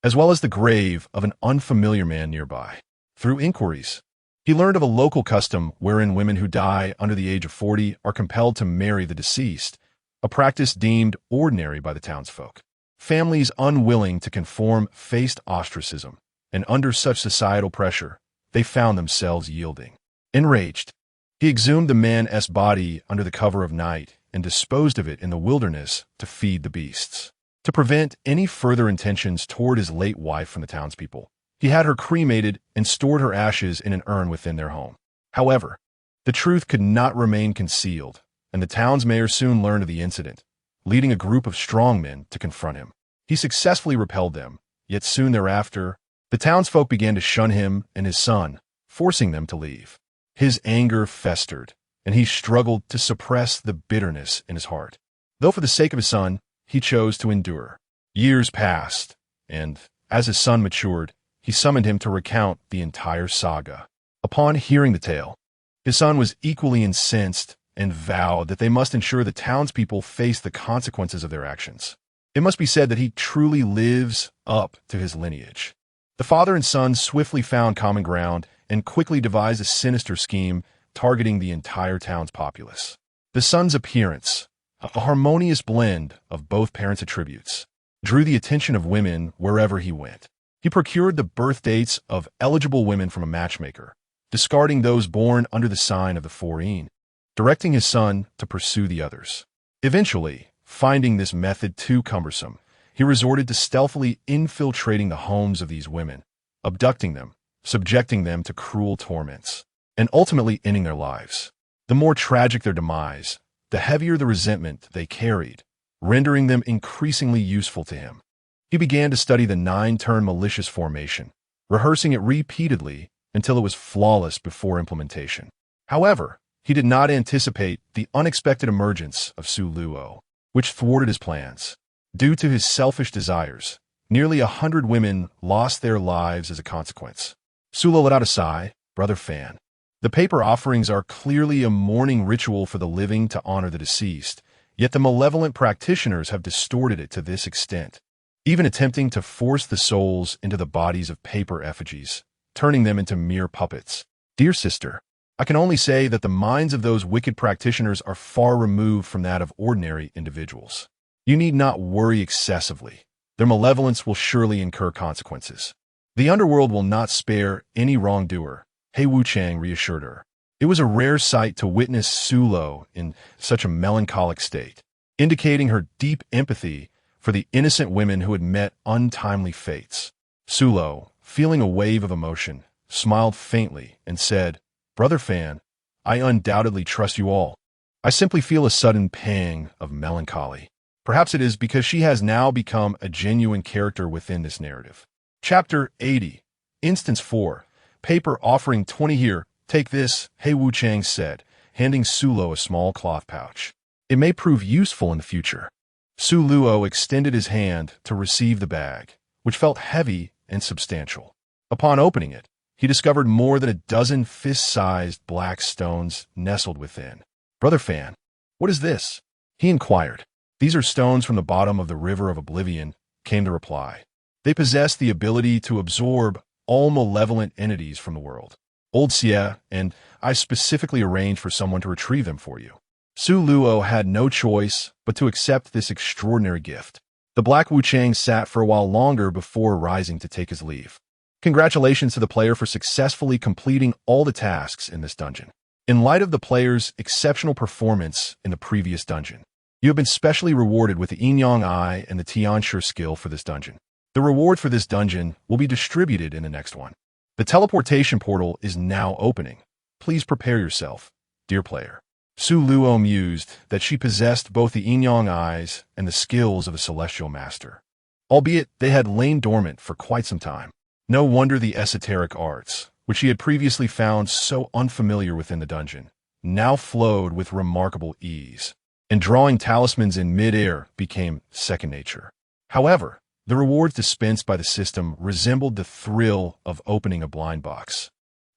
as well as the grave of an unfamiliar man nearby. Through inquiries, he learned of a local custom wherein women who die under the age of 40 are compelled to marry the deceased, a practice deemed ordinary by the townsfolk. Families unwilling to conform faced ostracism, and under such societal pressure, they found themselves yielding. Enraged, he exhumed the man's body under the cover of night and disposed of it in the wilderness to feed the beasts. To prevent any further intentions toward his late wife from the townspeople, he had her cremated and stored her ashes in an urn within their home. However, the truth could not remain concealed, and the town's mayor soon learned of the incident, leading a group of strongmen to confront him. He successfully repelled them, yet soon thereafter, the townsfolk began to shun him and his son, forcing them to leave. His anger festered, and he struggled to suppress the bitterness in his heart. Though for the sake of his son, he chose to endure. Years passed, and, as his son matured, he summoned him to recount the entire saga. Upon hearing the tale, his son was equally incensed and vowed that they must ensure the townspeople face the consequences of their actions. It must be said that he truly lives up to his lineage. The father and son swiftly found common ground and quickly devised a sinister scheme targeting the entire town's populace. The son's appearance, a harmonious blend of both parents' attributes, drew the attention of women wherever he went. He procured the birth dates of eligible women from a matchmaker, discarding those born under the sign of the 4-een, directing his son to pursue the others. Eventually, finding this method too cumbersome, he resorted to stealthily infiltrating the homes of these women, abducting them, subjecting them to cruel torments, and ultimately ending their lives. The more tragic their demise, the heavier the resentment they carried, rendering them increasingly useful to him. He began to study the 9-turn malicious formation, rehearsing it repeatedly until it was flawless before implementation. However, he did not anticipate the unexpected emergence of Su Luo, which thwarted his plans. Due to his selfish desires, nearly 100 women lost their lives as a consequence. Sulo let out a sigh. Brother Fan. The paper offerings are clearly a mourning ritual for the living to honor the deceased, yet the malevolent practitioners have distorted it to this extent, even attempting to force the souls into the bodies of paper effigies, turning them into mere puppets. Dear sister, I can only say that the minds of those wicked practitioners are far removed from that of ordinary individuals. You need not worry excessively. Their malevolence will surely incur consequences. The underworld will not spare any wrongdoer, He Wuchang reassured her. It was a rare sight to witness Sulo in such a melancholic state, indicating her deep empathy for the innocent women who had met untimely fates. Sulo, feeling a wave of emotion, smiled faintly and said, Brother Fan, I undoubtedly trust you all. I simply feel a sudden pang of melancholy. Perhaps it is because she has now become a genuine character within this narrative. Chapter 80, Instance 4, paper offering 20 here. Take this, He Wu Chang said, handing Su Luo a small cloth pouch. It may prove useful in the future. Su Luo extended his hand to receive the bag, which felt heavy and substantial. Upon opening it, he discovered more than a dozen fist-sized black stones nestled within. Brother Fan, what is this? He inquired. These are stones from the bottom of the River of Oblivion, came the reply. They possess the ability to absorb all malevolent entities from the world. Old Xie, and I specifically arranged for someone to retrieve them for you. Su Luo had no choice but to accept this extraordinary gift. The Black Wu Chang sat for a while longer before rising to take his leave. Congratulations to the player for successfully completing all the tasks in this dungeon. In light of the player's exceptional performance in the previous dungeon, you have been specially rewarded with the Yin Yang Eye and the Tianshi skill for this dungeon. The reward for this dungeon will be distributed in the next one. The teleportation portal is now opening. Please prepare yourself, dear player. Su Luo mused that she possessed both the Yin Yang Eyes and the skills of a celestial master, albeit they had lain dormant for quite some time. No wonder the esoteric arts, which she had previously found so unfamiliar within the dungeon, now flowed with remarkable ease, and drawing talismans in mid-air became second nature. However, the rewards dispensed by the system resembled the thrill of opening a blind box.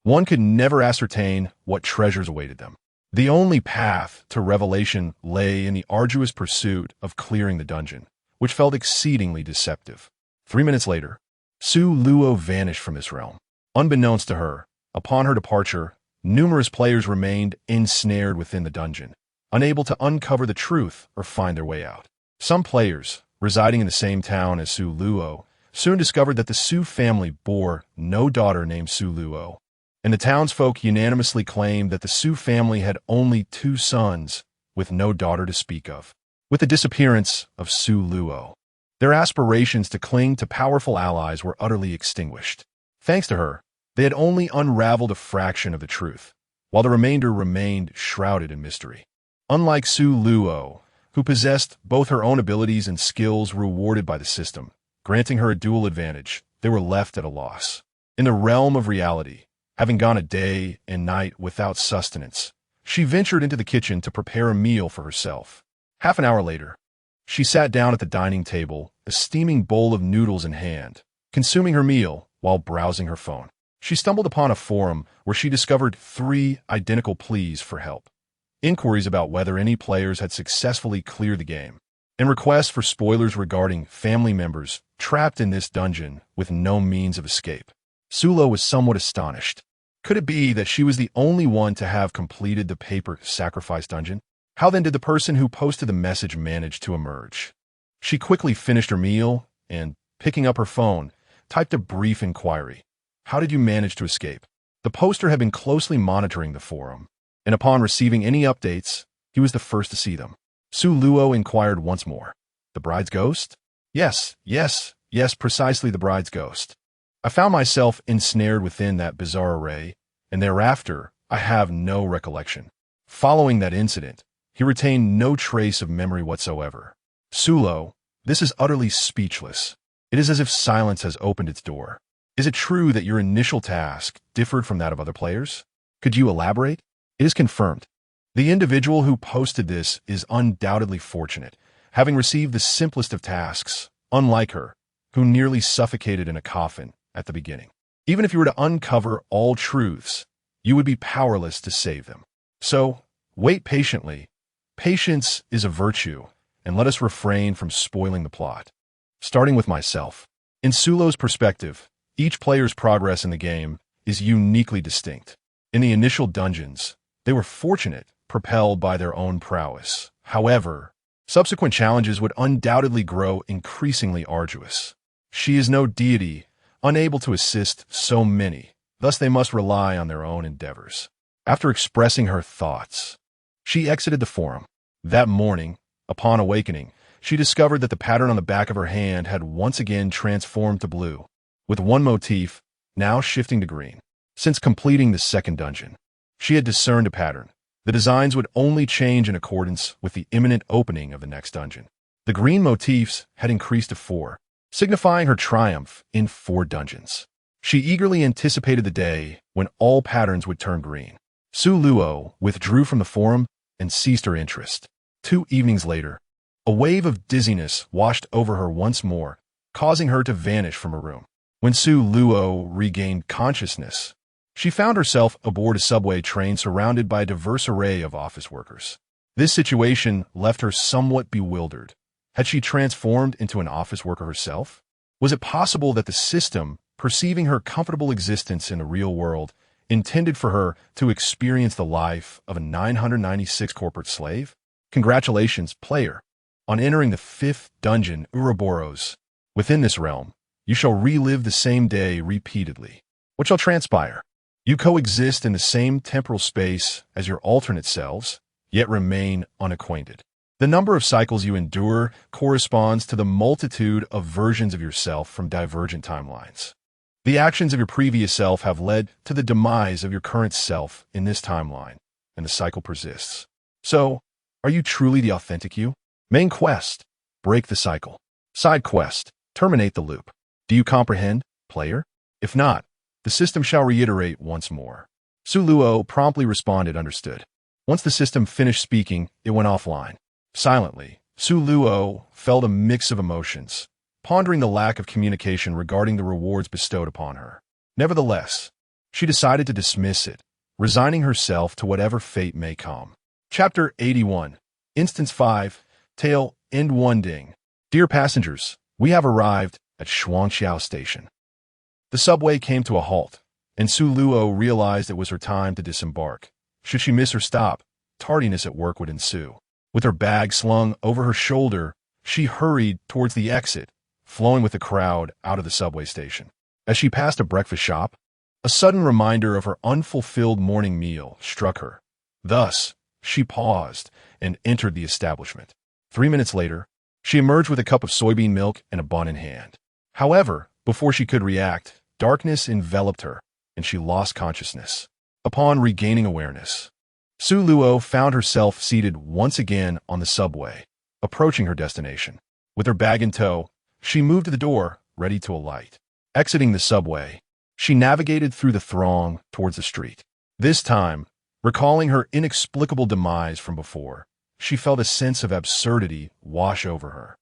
One could never ascertain what treasures awaited them. The only path to revelation lay in the arduous pursuit of clearing the dungeon, which felt exceedingly deceptive. 3 minutes later, Su Luo vanished from this realm. Unbeknownst to her, upon her departure, numerous players remained ensnared within the dungeon, unable to uncover the truth or find their way out. Some players, residing in the same town as Su Luo, soon discovered that the Su family bore no daughter named Su Luo, and the townsfolk unanimously claimed that the Su family had only 2 sons with no daughter to speak of. With the disappearance of Su Luo, their aspirations to cling to powerful allies were utterly extinguished. Thanks to her, they had only unraveled a fraction of the truth, while the remainder remained shrouded in mystery. Unlike Su Luo, who possessed both her own abilities and skills rewarded by the system, granting her a dual advantage, they were left at a loss. In the realm of reality, having gone a day and night without sustenance, she ventured into the kitchen to prepare a meal for herself. Half an hour later, she sat down at the dining table, a steaming bowl of noodles in hand, consuming her meal while browsing her phone. She stumbled upon a forum where she discovered 3 identical pleas for help, inquiries about whether any players had successfully cleared the game, and requests for spoilers regarding family members trapped in this dungeon with no means of escape. Su Luo was somewhat astonished. Could it be that she was the only one to have completed the paper sacrifice dungeon? How then did the person who posted the message manage to emerge? She quickly finished her meal and, picking up her phone, typed a brief inquiry. How did you manage to escape? The poster had been closely monitoring the forum, and upon receiving any updates, he was the first to see them. Su Luo inquired once more. The bride's ghost? Yes, precisely the bride's ghost. I found myself ensnared within that bizarre array, and thereafter I have no recollection. Following that incident, he retained no trace of memory whatsoever. Su Luo, this is utterly speechless. It is as if silence has opened its door. Is it true that your initial task differed from that of other players? Could you elaborate? It is confirmed. The individual who posted this is undoubtedly fortunate, having received the simplest of tasks, unlike her, who nearly suffocated in a coffin at the beginning. Even if you were to uncover all truths, you would be powerless to save them. So, wait patiently. Patience is a virtue, and let us refrain from spoiling the plot. Starting with myself. In Su Luo's perspective, each player's progress in the game is uniquely distinct. In the initial dungeons, they were fortunate, propelled by their own prowess. However, subsequent challenges would undoubtedly grow increasingly arduous. She is no deity, unable to assist so many, thus they must rely on their own endeavors. After expressing her thoughts, she exited the forum. That morning, upon awakening, she discovered that the pattern on the back of her hand had once again transformed to blue, with one motif now shifting to green. Since completing the second dungeon, she had discerned a pattern. The designs would only change in accordance with the imminent opening of the next dungeon. The green motifs had increased to 4, signifying her triumph in 4 dungeons. She eagerly anticipated the day when all patterns would turn green. Su Luo withdrew from the forum and ceased her interest. 2 evenings later, a wave of dizziness washed over her once more, causing her to vanish from her room. When Su Luo regained consciousness, she found herself aboard a subway train surrounded by a diverse array of office workers. This situation left her somewhat bewildered. Had she transformed into an office worker herself? Was it possible that the system, perceiving her comfortable existence in the real world, intended for her to experience the life of a 996 corporate slave? Congratulations, player, on entering the 5th dungeon, Ouroboros. Within this realm, you shall relive the same day repeatedly. What shall transpire? You coexist in the same temporal space as your alternate selves, yet remain unacquainted. The number of cycles you endure corresponds to the multitude of versions of yourself from divergent timelines. The actions of your previous self have led to the demise of your current self in this timeline, and the cycle persists. So, are you truly the authentic you? Main quest: break the cycle. Side quest: terminate the loop. Do you comprehend, player? If not, the system shall reiterate once more. Su Luo promptly responded, understood. Once the system finished speaking, it went offline. Silently, Su Luo felt a mix of emotions, pondering the lack of communication regarding the rewards bestowed upon her. Nevertheless, she decided to dismiss it, resigning herself to whatever fate may come. Chapter 81, Instance 5, Tale end.When. Dear passengers, we have arrived at Shuangqiao Station. The subway came to a halt, and Su Luo realized it was her time to disembark. Should she miss her stop, tardiness at work would ensue. With her bag slung over her shoulder, she hurried towards the exit, flowing with the crowd out of the subway station. As she passed a breakfast shop, a sudden reminder of her unfulfilled morning meal struck her. Thus, she paused and entered the establishment. 3 minutes later, she emerged with a cup of soybean milk and a bun in hand. However, before she could react, darkness enveloped her, and she lost consciousness. Upon regaining awareness, Su Luo found herself seated once again on the subway, approaching her destination. With her bag in tow, she moved to the door, ready to alight. Exiting the subway, she navigated through the throng towards the street. This time, recalling her inexplicable demise from before, she felt a sense of absurdity wash over her,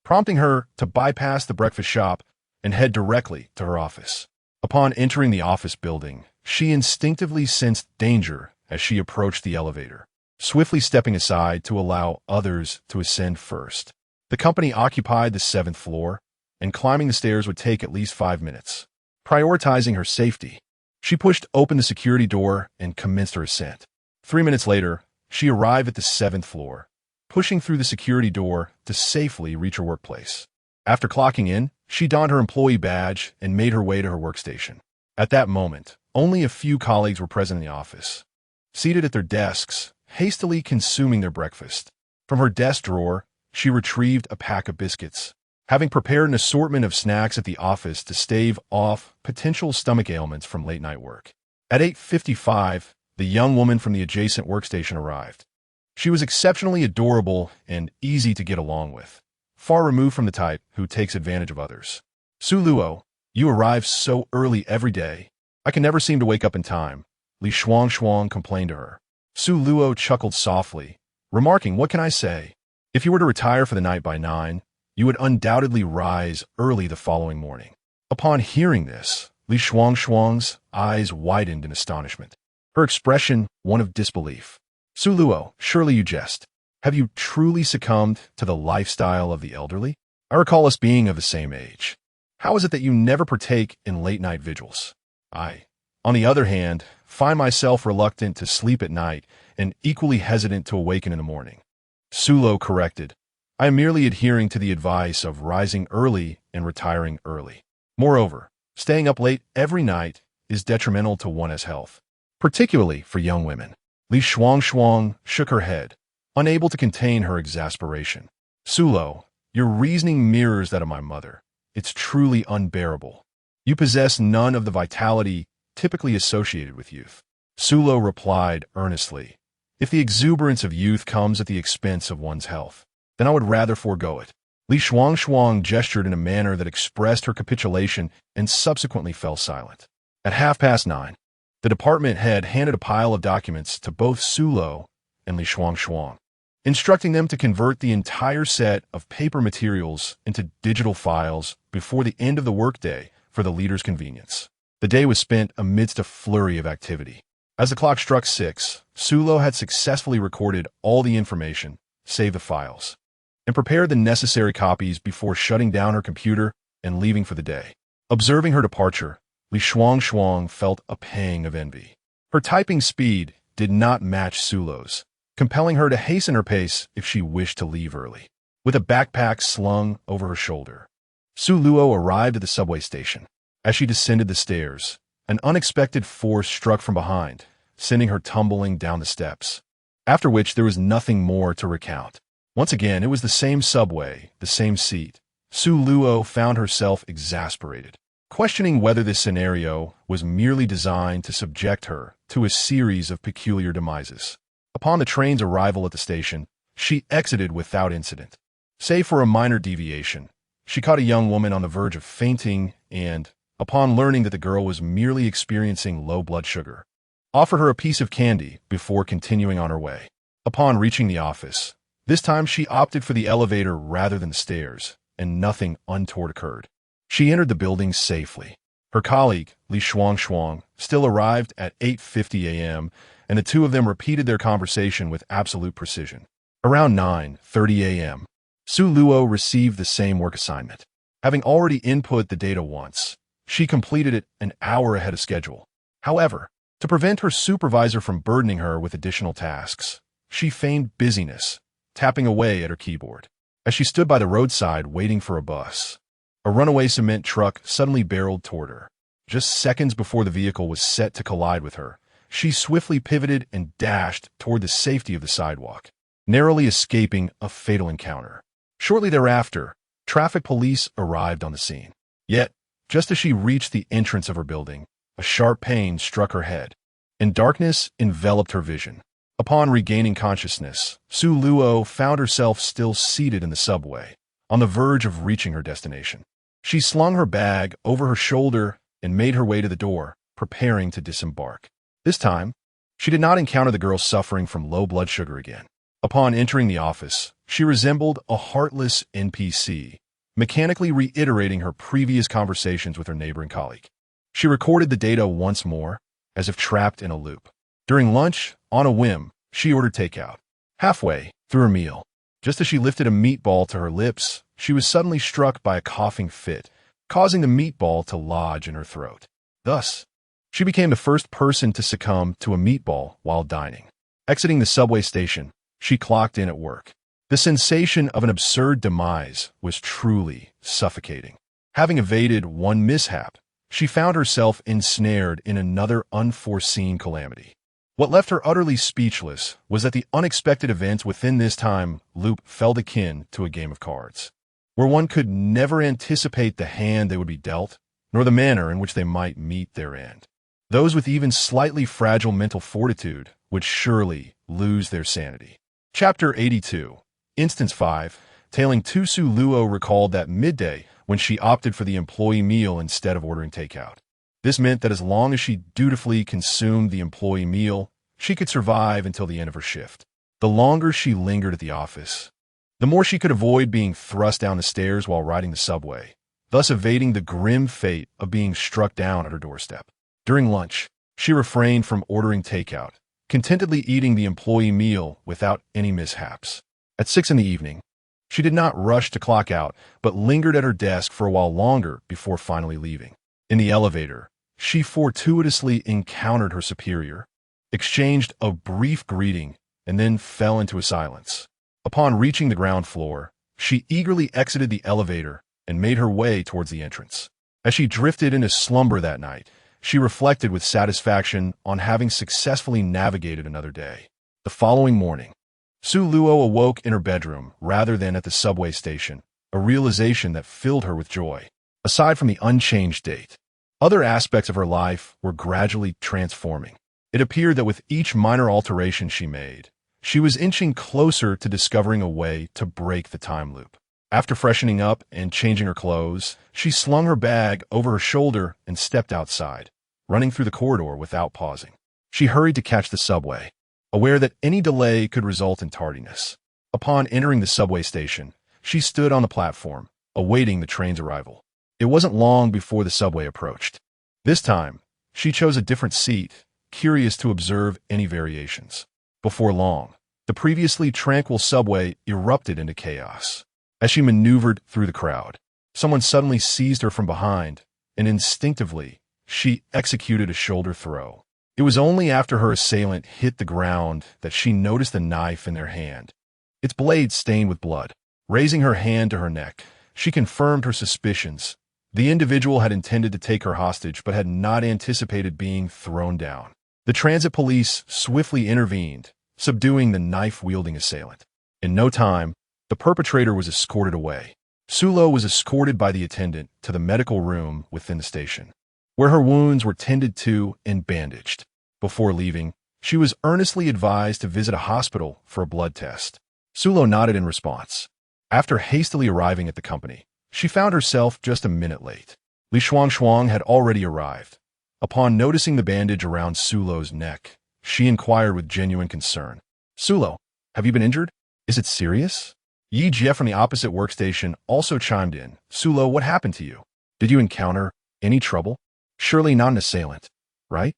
prompting her to bypass the breakfast shop and head directly to her office. Upon entering the office building, she instinctively sensed danger as she approached the elevator, swiftly stepping aside to allow others to ascend first. The company occupied the 7th floor, and climbing the stairs would take at least 5 minutes. Prioritizing her safety, she pushed open the security door and commenced her ascent. 3 minutes later, she arrived at the 7th floor, pushing through the security door to safely reach her workplace. After clocking in, she donned her employee badge and made her way to her workstation. At that moment, only a few colleagues were present in the office, seated at their desks, hastily consuming their breakfast. From her desk drawer, she retrieved a pack of biscuits, having prepared an assortment of snacks at the office to stave off potential stomach ailments from late-night work. At 8:55, the young woman from the adjacent workstation arrived. She was exceptionally adorable and easy to get along with, far removed from the type who takes advantage of others. Su Luo, you arrive so early every day. I can never seem to wake up in time, Li Shuang complained to her. Su Luo chuckled softly, remarking, what can I say? If you were to retire for the night by 9, you would undoubtedly rise early the following morning. Upon hearing this, Li Shuang's eyes widened in astonishment, her expression one of disbelief. Su Luo, surely you jest. Have you truly succumbed to the lifestyle of the elderly? I recall us being of the same age. How is it that you never partake in late-night vigils? I, on the other hand, find myself reluctant to sleep at night and equally hesitant to awaken in the morning. Su Luo corrected, I am merely adhering to the advice of rising early and retiring early. Moreover, staying up late every night is detrimental to one's health, particularly for young women. Li Shuang shook her head, unable to contain her exasperation. Su Luo, your reasoning mirrors that of my mother. It's truly unbearable. You possess none of the vitality typically associated with youth. Su Luo replied earnestly, if the exuberance of youth comes at the expense of one's health, then I would rather forego it. Li Shuang gestured in a manner that expressed her capitulation and subsequently fell silent. At 9:30, the department head handed a pile of documents to both Su Luo and Li Shuang, instructing them to convert the entire set of paper materials into digital files before the end of the workday for the leader's convenience. The day was spent amidst a flurry of activity. As the clock struck 6, Su Luo had successfully recorded all the information, save the files, and prepared the necessary copies before shutting down her computer and leaving for the day. Observing her departure, Li Shuang felt a pang of envy. Her typing speed did not match Su Luo's, compelling her to hasten her pace if she wished to leave early. With a backpack slung over her shoulder, Su Luo arrived at the subway station. As she descended the stairs, an unexpected force struck from behind, sending her tumbling down the steps, after which there was nothing more to recount. Once again, it was the same subway, the same seat. Su Luo found herself exasperated, questioning whether this scenario was merely designed to subject her to a series of peculiar demises. Upon the train's arrival at the station, she exited without incident. Save for a minor deviation, she caught a young woman on the verge of fainting and, upon learning that the girl was merely experiencing low blood sugar, offered her a piece of candy before continuing on her way. Upon reaching the office, this time she opted for the elevator rather than the stairs, and nothing untoward occurred. She entered the building safely. Her colleague, Li Shuang, still arrived at 8:50 a.m., and the two of them repeated their conversation with absolute precision. Around 9:30 a.m., Su Luo received the same work assignment. Having already input the data once, she completed it an hour ahead of schedule. However, to prevent her supervisor from burdening her with additional tasks, she feigned busyness, tapping away at her keyboard. As she stood by the roadside waiting for a bus, a runaway cement truck suddenly barreled toward her. Just seconds before the vehicle was set to collide with her, she swiftly pivoted and dashed toward the safety of the sidewalk, narrowly escaping a fatal encounter. Shortly thereafter, traffic police arrived on the scene. Yet, just as she reached the entrance of her building, a sharp pain struck her head, and darkness enveloped her vision. Upon regaining consciousness, Su Luo found herself still seated in the subway, on the verge of reaching her destination. She slung her bag over her shoulder and made her way to the door, preparing to disembark. This time, she did not encounter the girl suffering from low blood sugar again. Upon entering the office, she resembled a heartless NPC, mechanically reiterating her previous conversations with her neighboring colleague. She recorded the data once more, as if trapped in a loop. During lunch, on a whim, she ordered takeout. Halfway through her meal, just as she lifted a meatball to her lips, she was suddenly struck by a coughing fit, causing the meatball to lodge in her throat. Thus, she became the first person to succumb to a meatball while dining. Exiting the subway station, she clocked in at work. The sensation of an absurd demise was truly suffocating. Having evaded one mishap, she found herself ensnared in another unforeseen calamity. What left her utterly speechless was that the unexpected events within this time loop felt akin to a game of cards, where one could never anticipate the hand they would be dealt, nor the manner in which they might meet their end. Those with even slightly fragile mental fortitude would surely lose their sanity. Chapter 82, Instance 5, tailing to Su Luo recalled that midday when she opted for the employee meal instead of ordering takeout. This meant that as long as she dutifully consumed the employee meal, she could survive until the end of her shift. The longer she lingered at the office, the more she could avoid being thrust down the stairs while riding the subway, thus evading the grim fate of being struck down at her doorstep. During lunch, she refrained from ordering takeout, contentedly eating the employee meal without any mishaps. At 6 in the evening, she did not rush to clock out, but lingered at her desk for a while longer before finally leaving. In the elevator, she fortuitously encountered her superior, exchanged a brief greeting, and then fell into a silence. Upon reaching the ground floor, she eagerly exited the elevator and made her way towards the entrance. As she drifted into slumber that night, she reflected with satisfaction on having successfully navigated another day. The following morning, Su Luo awoke in her bedroom rather than at the subway station, a realization that filled her with joy. Aside from the unchanged date, other aspects of her life were gradually transforming. It appeared that with each minor alteration she made, she was inching closer to discovering a way to break the time loop. After freshening up and changing her clothes, she slung her bag over her shoulder and stepped outside, running through the corridor without pausing. She hurried to catch the subway, aware that any delay could result in tardiness. Upon entering the subway station, she stood on the platform, awaiting the train's arrival. It wasn't long before the subway approached. This time, she chose a different seat, curious to observe any variations. Before long, the previously tranquil subway erupted into chaos. As she maneuvered through the crowd, someone suddenly seized her from behind, and instinctively, she executed a shoulder throw. It was only after her assailant hit the ground that she noticed the knife in their hand, its blade stained with blood. Raising her hand to her neck, she confirmed her suspicions. The individual had intended to take her hostage but had not anticipated being thrown down. The transit police swiftly intervened, subduing the knife-wielding assailant. In no time, the perpetrator was escorted away. Sulo was escorted by the attendant to the medical room within the station, where her wounds were tended to and bandaged. Before leaving, she was earnestly advised to visit a hospital for a blood test. Sulo nodded in response. After hastily arriving at the company, she found herself just a minute late. Li Shuang had already arrived. Upon noticing the bandage around Sulo's neck, she inquired with genuine concern. "Sulo, have you been injured? Is it serious?" Yi Jie from the opposite workstation also chimed in. "Sulo, what happened to you? Did you encounter any trouble? Surely not an assailant, right?"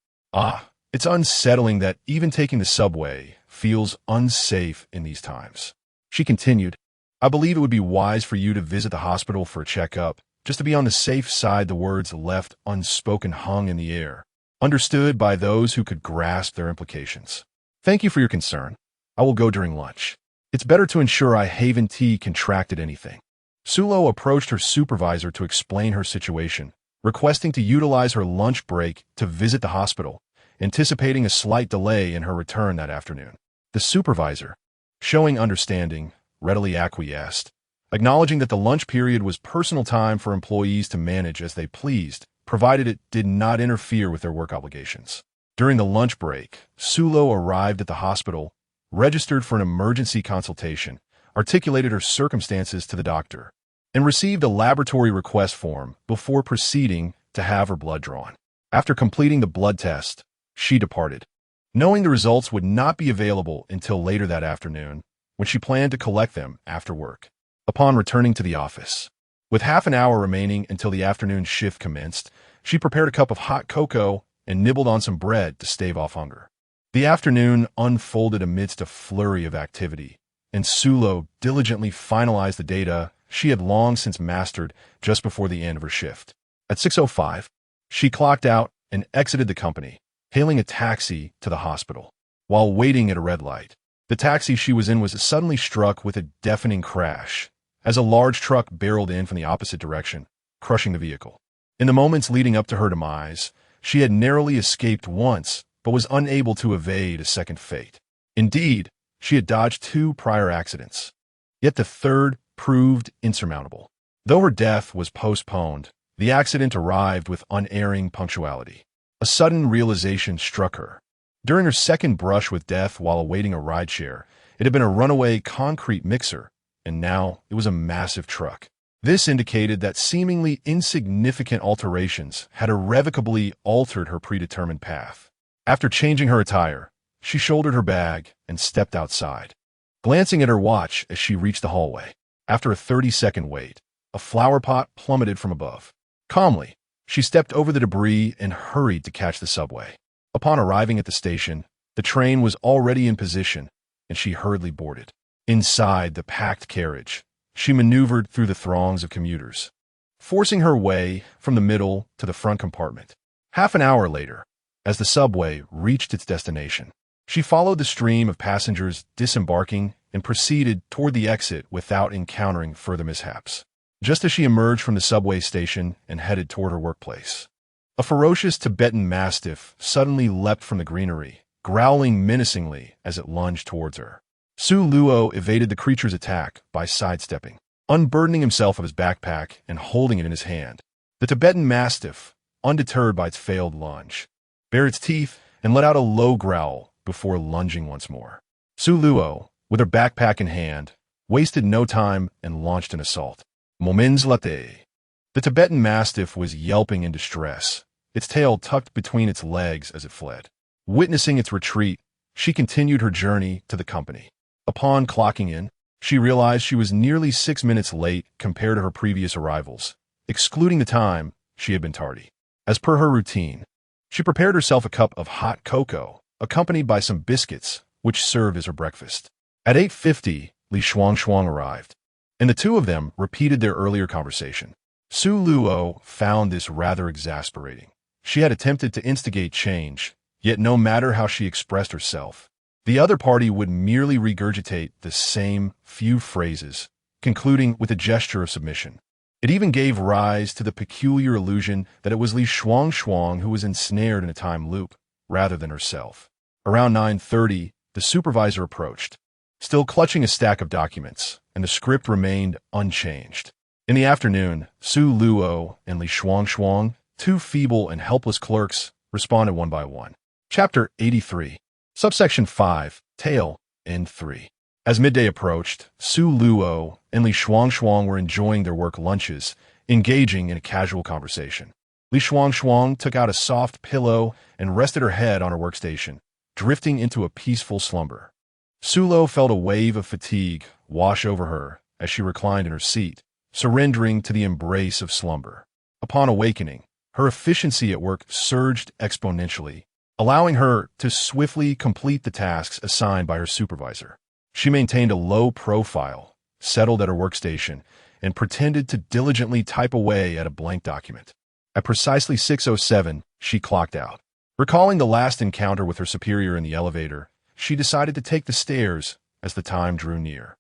It's unsettling that even taking the subway feels unsafe in these times. She continued, "I believe it would be wise for you to visit the hospital for a checkup, just to be on the safe side." The words left unspoken hung in the air, understood by those who could grasp their implications. "Thank you for your concern. I will go during lunch. It's better to ensure I haven't contracted anything." Sulo approached her supervisor to explain her situation, requesting to utilize her lunch break to visit the hospital, anticipating a slight delay in her return that afternoon. The supervisor, showing understanding, readily acquiesced, acknowledging that the lunch period was personal time for employees to manage as they pleased, provided it did not interfere with their work obligations. During the lunch break, Sulo arrived at the hospital, registered for an emergency consultation, articulated her circumstances to the doctor, and received a laboratory request form before proceeding to have her blood drawn. After completing the blood test, she departed, knowing the results would not be available until later that afternoon, when she planned to collect them after work. Upon returning to the office, with half an hour remaining until the afternoon shift commenced, she prepared a cup of hot cocoa and nibbled on some bread to stave off hunger. The afternoon unfolded amidst a flurry of activity, and Sulo diligently finalized the data she had long since mastered just before the end of her shift. At 6:05, she clocked out and exited the company, hailing a taxi to the hospital. While waiting at a red light, the taxi she was in was suddenly struck with a deafening crash as a large truck barreled in from the opposite direction, crushing the vehicle. In the moments leading up to her demise, she had narrowly escaped once, but was unable to evade a second fate. Indeed, she had dodged 2 prior accidents. Yet the third proved insurmountable. Though her death was postponed, the accident arrived with unerring punctuality. A sudden realization struck her. During her second brush with death while awaiting a rideshare, it had been a runaway concrete mixer, and now it was a massive truck. This indicated that seemingly insignificant alterations had irrevocably altered her predetermined path. After changing her attire, she shouldered her bag and stepped outside, glancing at her watch as she reached the hallway. After a 30-second wait, a flower pot plummeted from above. Calmly, she stepped over the debris and hurried to catch the subway. Upon arriving at the station, the train was already in position, and she hurriedly boarded. Inside the packed carriage, she maneuvered through the throngs of commuters, forcing her way from the middle to the front compartment. Half an hour later, as the subway reached its destination, she followed the stream of passengers disembarking and proceeded toward the exit without encountering further mishaps. Just as she emerged from the subway station and headed toward her workplace, a ferocious Tibetan mastiff suddenly leapt from the greenery, growling menacingly as it lunged towards her. Su Luo evaded the creature's attack by sidestepping, unburdening himself of his backpack and holding it in his hand. The Tibetan mastiff, undeterred by its failed lunge, bared its teeth and let out a low growl before lunging once more. Su Luo, with her backpack in hand, wasted no time and launched an assault. Moments later, the Tibetan Mastiff was yelping in distress, its tail tucked between its legs as it fled. Witnessing its retreat, she continued her journey to the company. Upon clocking in, she realized she was nearly 6 minutes late compared to her previous arrivals, excluding the time she had been tardy. As per her routine, she prepared herself a cup of hot cocoa, accompanied by some biscuits, which served as her breakfast. At 8:50, Li Shuangchuang arrived, and the two of them repeated their earlier conversation. Su Luo found this rather exasperating. She had attempted to instigate change, yet no matter how she expressed herself, the other party would merely regurgitate the same few phrases, concluding with a gesture of submission. It even gave rise to the peculiar illusion that it was Li Shuangchuang who was ensnared in a time loop, rather than herself. Around 9:30, the supervisor approached, still clutching a stack of documents, and the script remained unchanged. In the afternoon, Su Luo and Li Shuangchuang, two feeble and helpless clerks, responded one by one. Chapter 83. Subsection 5. Tale. End 3. As midday approached, Su Luo and Li Shuangchuang were enjoying their work lunches, engaging in a casual conversation. Li Shuangchuang took out a soft pillow and rested her head on her workstation, drifting into a peaceful slumber. Su Luo felt a wave of fatigue wash over her as she reclined in her seat, surrendering to the embrace of slumber. Upon awakening, her efficiency at work surged exponentially, allowing her to swiftly complete the tasks assigned by her supervisor. She maintained a low profile, settled at her workstation, and pretended to diligently type away at a blank document. At precisely 6:07, she clocked out. Recalling the last encounter with her superior in the elevator, she decided to take the stairs as the time drew near.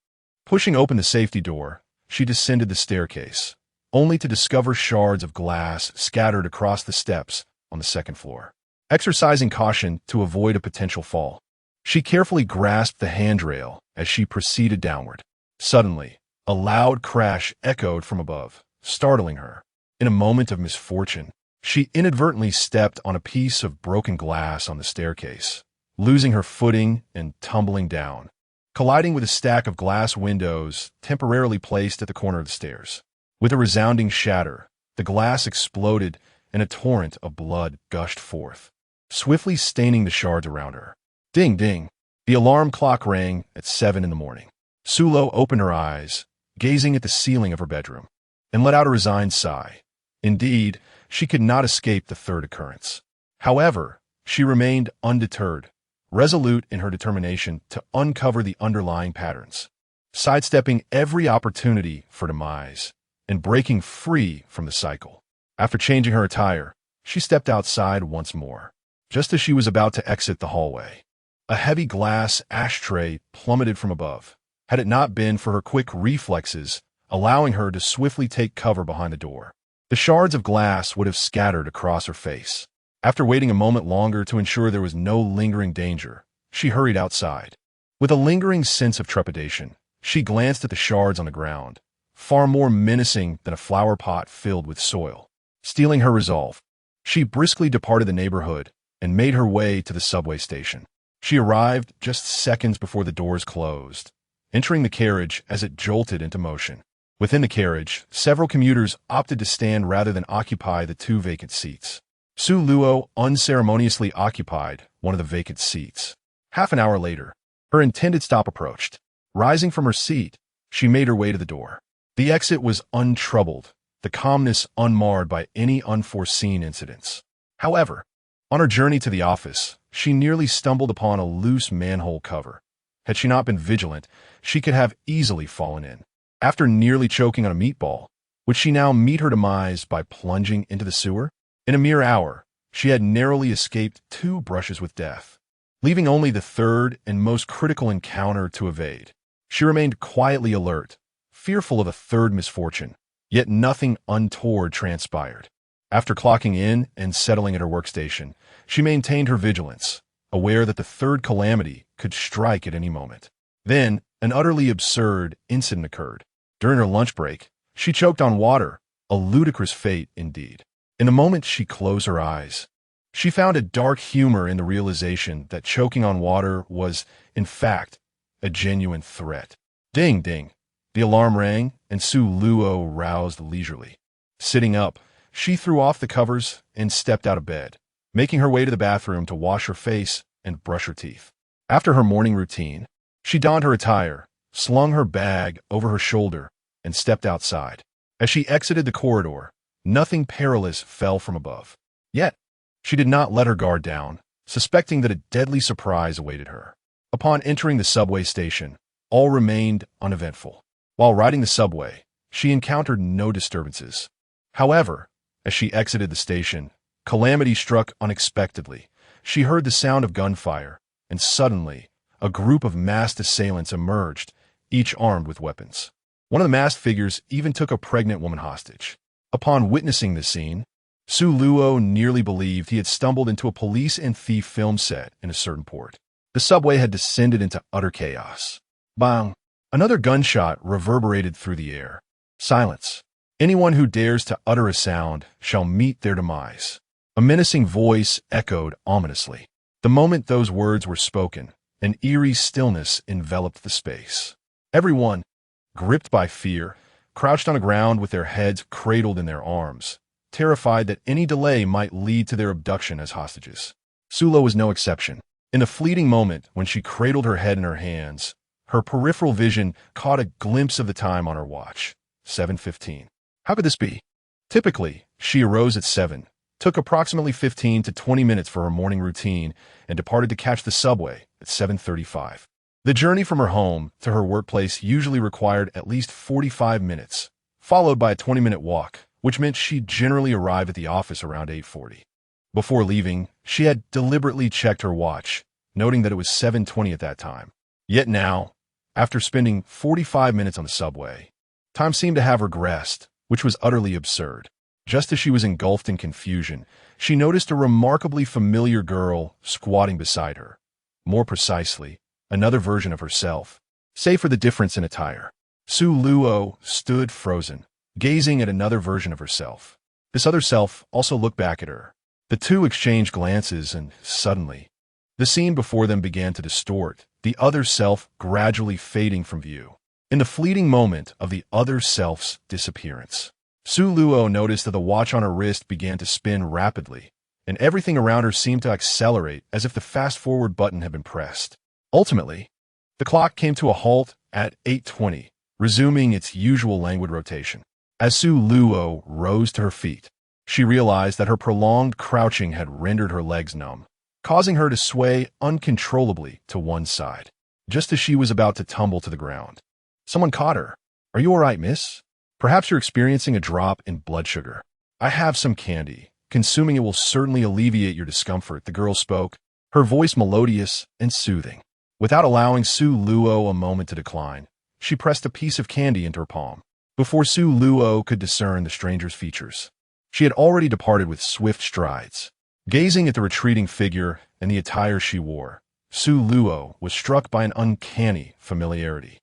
Pushing open the safety door, she descended the staircase, only to discover shards of glass scattered across the steps on the second floor. Exercising caution to avoid a potential fall, she carefully grasped the handrail as she proceeded downward. Suddenly, a loud crash echoed from above, startling her. In a moment of misfortune, she inadvertently stepped on a piece of broken glass on the staircase, losing her footing and tumbling down, colliding with a stack of glass windows temporarily placed at the corner of the stairs. With a resounding shatter, the glass exploded and a torrent of blood gushed forth, swiftly staining the shards around her. Ding, ding. The alarm clock rang at 7 in the morning. Su Luo opened her eyes, gazing at the ceiling of her bedroom, and let out a resigned sigh. Indeed, she could not escape the third occurrence. However, she remained undeterred, resolute in her determination to uncover the underlying patterns, sidestepping every opportunity for demise and breaking free from the cycle. After changing her attire, she stepped outside once more. Just as she was about to exit the hallway, a heavy glass ashtray plummeted from above, had it not been for her quick reflexes, allowing her to swiftly take cover behind the door. The shards of glass would have scattered across her face. After waiting a moment longer to ensure there was no lingering danger, she hurried outside. With a lingering sense of trepidation, she glanced at the shards on the ground, far more menacing than a flower pot filled with soil. Steeling her resolve, she briskly departed the neighborhood and made her way to the subway station. She arrived just seconds before the doors closed, entering the carriage as it jolted into motion. Within the carriage, several commuters opted to stand rather than occupy the two vacant seats. Su Luo unceremoniously occupied one of the vacant seats. Half an hour later, her intended stop approached. Rising from her seat, she made her way to the door. The exit was untroubled, the calmness unmarred by any unforeseen incidents. However, on her journey to the office, she nearly stumbled upon a loose manhole cover. Had she not been vigilant, she could have easily fallen in. After nearly choking on a meatball, would she now meet her demise by plunging into the sewer? In a mere hour, she had narrowly escaped 2 brushes with death, leaving only the third and most critical encounter to evade. She remained quietly alert, fearful of a third misfortune, yet nothing untoward transpired. After clocking in and settling at her workstation, she maintained her vigilance, aware that the third calamity could strike at any moment. Then, an utterly absurd incident occurred. During her lunch break, she choked on water, a ludicrous fate indeed. In the moment she closed her eyes, she found a dark humor in the realization that choking on water was, in fact, a genuine threat. Ding, ding. The alarm rang, and Su Luo roused leisurely. Sitting up, she threw off the covers and stepped out of bed, making her way to the bathroom to wash her face and brush her teeth. After her morning routine, she donned her attire, slung her bag over her shoulder, and stepped outside. As she exited the corridor, nothing perilous fell from above. Yet, she did not let her guard down, suspecting that a deadly surprise awaited her. Upon entering the subway station, all remained uneventful. While riding the subway, she encountered no disturbances. However, as she exited the station, calamity struck unexpectedly. She heard the sound of gunfire, and suddenly, a group of masked assailants emerged, each armed with weapons. One of the masked figures even took a pregnant woman hostage. Upon witnessing this scene, Su Luo nearly believed he had stumbled into a police and thief film set in a certain port. The subway had descended into utter chaos. Bang! Another gunshot reverberated through the air. Silence. Anyone who dares to utter a sound shall meet their demise. A menacing voice echoed ominously. The moment those words were spoken, an eerie stillness enveloped the space. Everyone, gripped by fear, crouched on the ground with their heads cradled in their arms, terrified that any delay might lead to their abduction as hostages. Sulo was no exception. In a fleeting moment, when she cradled her head in her hands, her peripheral vision caught a glimpse of the time on her watch, 7:15. How could this be? Typically, she arose at 7, took approximately 15 to 20 minutes for her morning routine, and departed to catch the subway at 7:35. The journey from her home to her workplace usually required at least 45 minutes, followed by a 20-minute walk, which meant she'd generally arrive at the office around 8:40. Before leaving, she had deliberately checked her watch, noting that it was 7:20 at that time. Yet now, after spending 45 minutes on the subway, time seemed to have regressed, which was utterly absurd. Just as she was engulfed in confusion, she noticed a remarkably familiar girl squatting beside her. More precisely, another version of herself, save for the difference in attire. Su Luo stood frozen, gazing at another version of herself. This other self also looked back at her. The two exchanged glances, and suddenly, the scene before them began to distort, the other self gradually fading from view. In the fleeting moment of the other self's disappearance, Su Luo noticed that the watch on her wrist began to spin rapidly, and everything around her seemed to accelerate as if the fast-forward button had been pressed. Ultimately, the clock came to a halt at 8:20, resuming its usual languid rotation. As Su Luo rose to her feet, she realized that her prolonged crouching had rendered her legs numb, causing her to sway uncontrollably to one side. Just as she was about to tumble to the ground, someone caught her. "Are you all right, miss? Perhaps you're experiencing a drop in blood sugar. I have some candy. Consuming it will certainly alleviate your discomfort," the girl spoke, her voice melodious and soothing. Without allowing Su Luo a moment to decline, she pressed a piece of candy into her palm. Before Su Luo could discern the stranger's features, she had already departed with swift strides. Gazing at the retreating figure and the attire she wore, Su Luo was struck by an uncanny familiarity.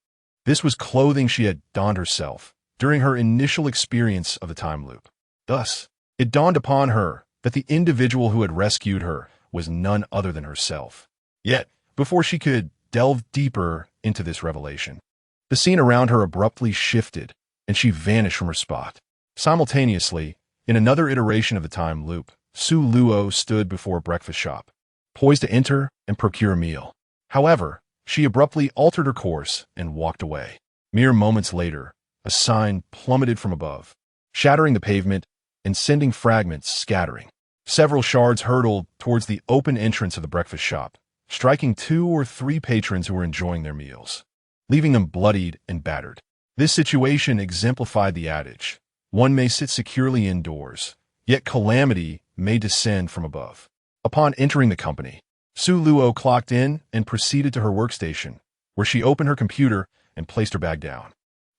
This was clothing she had donned herself during her initial experience of the time loop. Thus, it dawned upon her that the individual who had rescued her was none other than herself. Yet, before she could delve deeper into this revelation, the scene around her abruptly shifted, and she vanished from her spot. Simultaneously, in another iteration of the time loop, Su Luo stood before a breakfast shop, poised to enter and procure a meal. However, she abruptly altered her course and walked away. Mere moments later, a sign plummeted from above, shattering the pavement and sending fragments scattering. Several shards hurtled towards the open entrance of the breakfast shop, striking 2 or 3 patrons who were enjoying their meals, leaving them bloodied and battered. This situation exemplified the adage, one may sit securely indoors, yet calamity may descend from above. Upon entering the company, Su Luo clocked in and proceeded to her workstation, where she opened her computer and placed her bag down.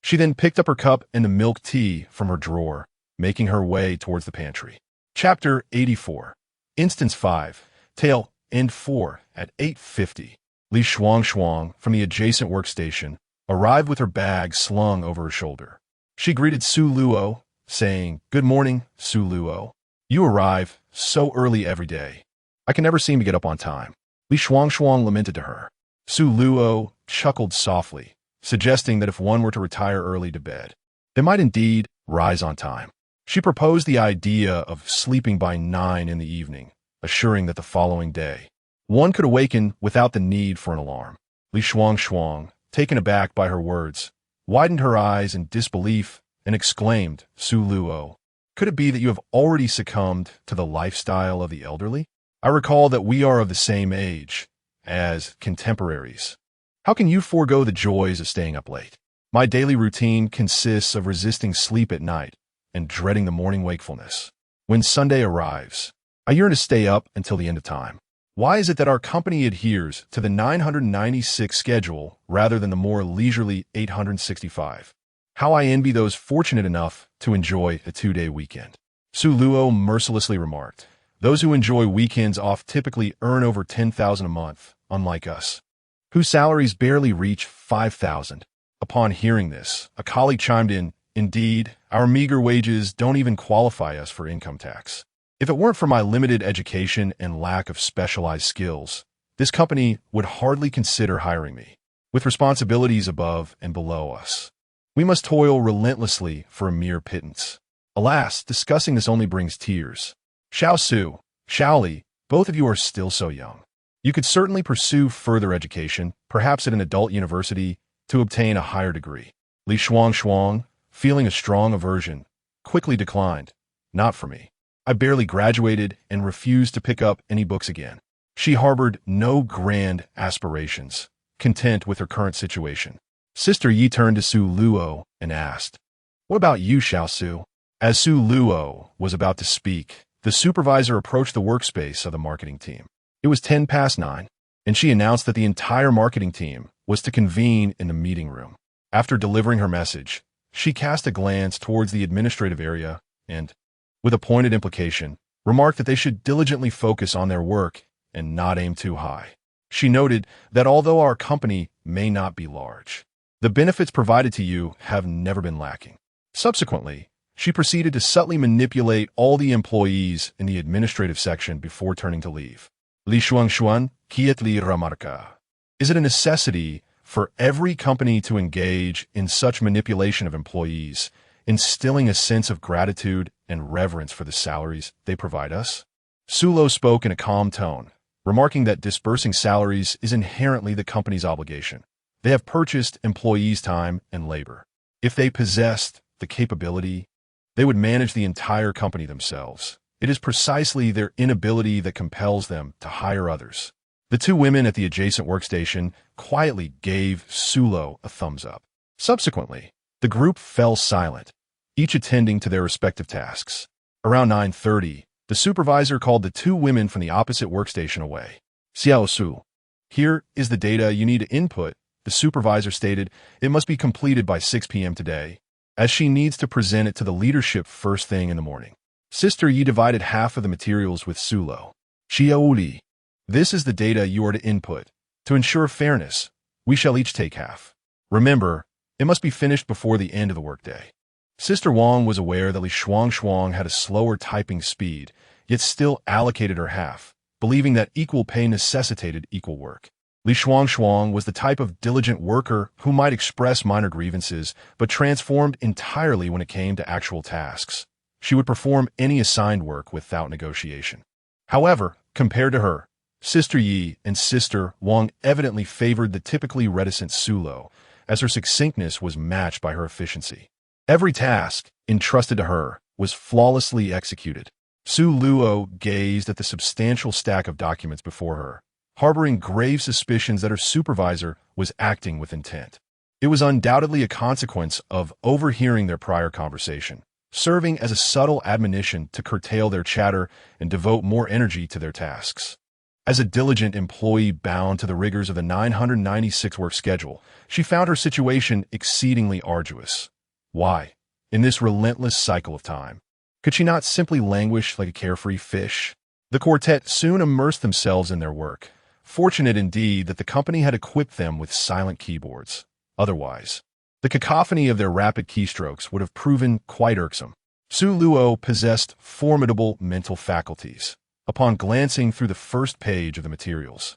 She then picked up her cup and the milk tea from her drawer, making her way towards the pantry. Chapter 84. Instance 5. Tale End 4 at 8:50. Li Shuang from the adjacent workstation arrived with her bag slung over her shoulder. She greeted Su Luo, saying, "Good morning, Su Luo. You arrive so early every day. I can never seem to get up on time." Li Shuang lamented to her. Su Luo chuckled softly, suggesting that if one were to retire early to bed, they might indeed rise on time. She proposed the idea of sleeping by 9 in the evening, assuring that the following day, one could awaken without the need for an alarm. Li Shuang, taken aback by her words, widened her eyes in disbelief and exclaimed, Su Luo, could it be that you have already succumbed to the lifestyle of the elderly? I recall that we are of the same age as contemporaries. How can you forego the joys of staying up late? My daily routine consists of resisting sleep at night and dreading the morning wakefulness. When Sunday arrives, I yearn to stay up until the end of time. Why is it that our company adheres to the 996 schedule rather than the more leisurely 865? How I envy those fortunate enough to enjoy a 2-day weekend. Su Luo mercilessly remarked, those who enjoy weekends off typically earn over 10,000 a month, unlike us, whose salaries barely reach 5,000. Upon hearing this, a colleague chimed in, indeed, our meager wages don't even qualify us for income tax. If it weren't for my limited education and lack of specialized skills, this company would hardly consider hiring me. With responsibilities above and below us, we must toil relentlessly for a mere pittance. Alas, discussing this only brings tears. Xiao Su, Xiao Li, both of you are still so young. You could certainly pursue further education, perhaps at an adult university, to obtain a higher degree. Li Shuang, feeling a strong aversion, quickly declined. Not for me. I barely graduated and refused to pick up any books again. She harbored no grand aspirations, content with her current situation. Sister Yi turned to Su Luo and asked, what about you, Xiao Su? As Su Luo was about to speak, the supervisor approached the workspace of the marketing team. It was 9:10, and she announced that the entire marketing team was to convene in the meeting room. After delivering her message, she cast a glance towards the administrative area and, with a pointed implication, remarked that they should diligently focus on their work and not aim too high. She noted that although our company may not be large, the benefits provided to you have never been lacking. Subsequently, she proceeded to subtly manipulate all the employees in the administrative section before turning to leave. Li Shuang, Kiet Li Ramarka. Is it a necessity for every company to engage in such manipulation of employees, instilling a sense of gratitude and reverence for the salaries they provide us? Su Luo spoke in a calm tone, remarking that disbursing salaries is inherently the company's obligation. They have purchased employees' time and labor. If they possessed the capability, they would manage the entire company themselves. It is precisely their inability that compels them to hire others. The two women at the adjacent workstation quietly gave Su Luo a thumbs up. Subsequently, the group fell silent, each attending to their respective tasks. Around 9:30, the supervisor called the two women from the opposite workstation away. Xiao Su, here is the data you need to input. The supervisor stated it must be completed by 6 p.m. today, as she needs to present it to the leadership first thing in the morning. Sister Yi divided half of the materials with Su Luo. Xiao Li, this is the data you are to input. To ensure fairness, we shall each take half. Remember, it must be finished before the end of the workday. Sister Wang was aware that Li Shuang had a slower typing speed, yet still allocated her half, believing that equal pay necessitated equal work. Li Shuang was the type of diligent worker who might express minor grievances, but transformed entirely when it came to actual tasks. She would perform any assigned work without negotiation. However, compared to her, Sister Yi and Sister Wang evidently favored the typically reticent Su Luo, as her succinctness was matched by her efficiency. Every task entrusted to her was flawlessly executed. Su Luo gazed at the substantial stack of documents before her, harboring grave suspicions that her supervisor was acting with intent. It was undoubtedly a consequence of overhearing their prior conversation, serving as a subtle admonition to curtail their chatter and devote more energy to their tasks. As a diligent employee bound to the rigors of the 996 work schedule, she found her situation exceedingly arduous. Why, in this relentless cycle of time, could she not simply languish like a carefree fish? The quartet soon immersed themselves in their work, fortunate indeed that the company had equipped them with silent keyboards. Otherwise, the cacophony of their rapid keystrokes would have proven quite irksome. Su Luo possessed formidable mental faculties. Upon glancing through the first page of the materials,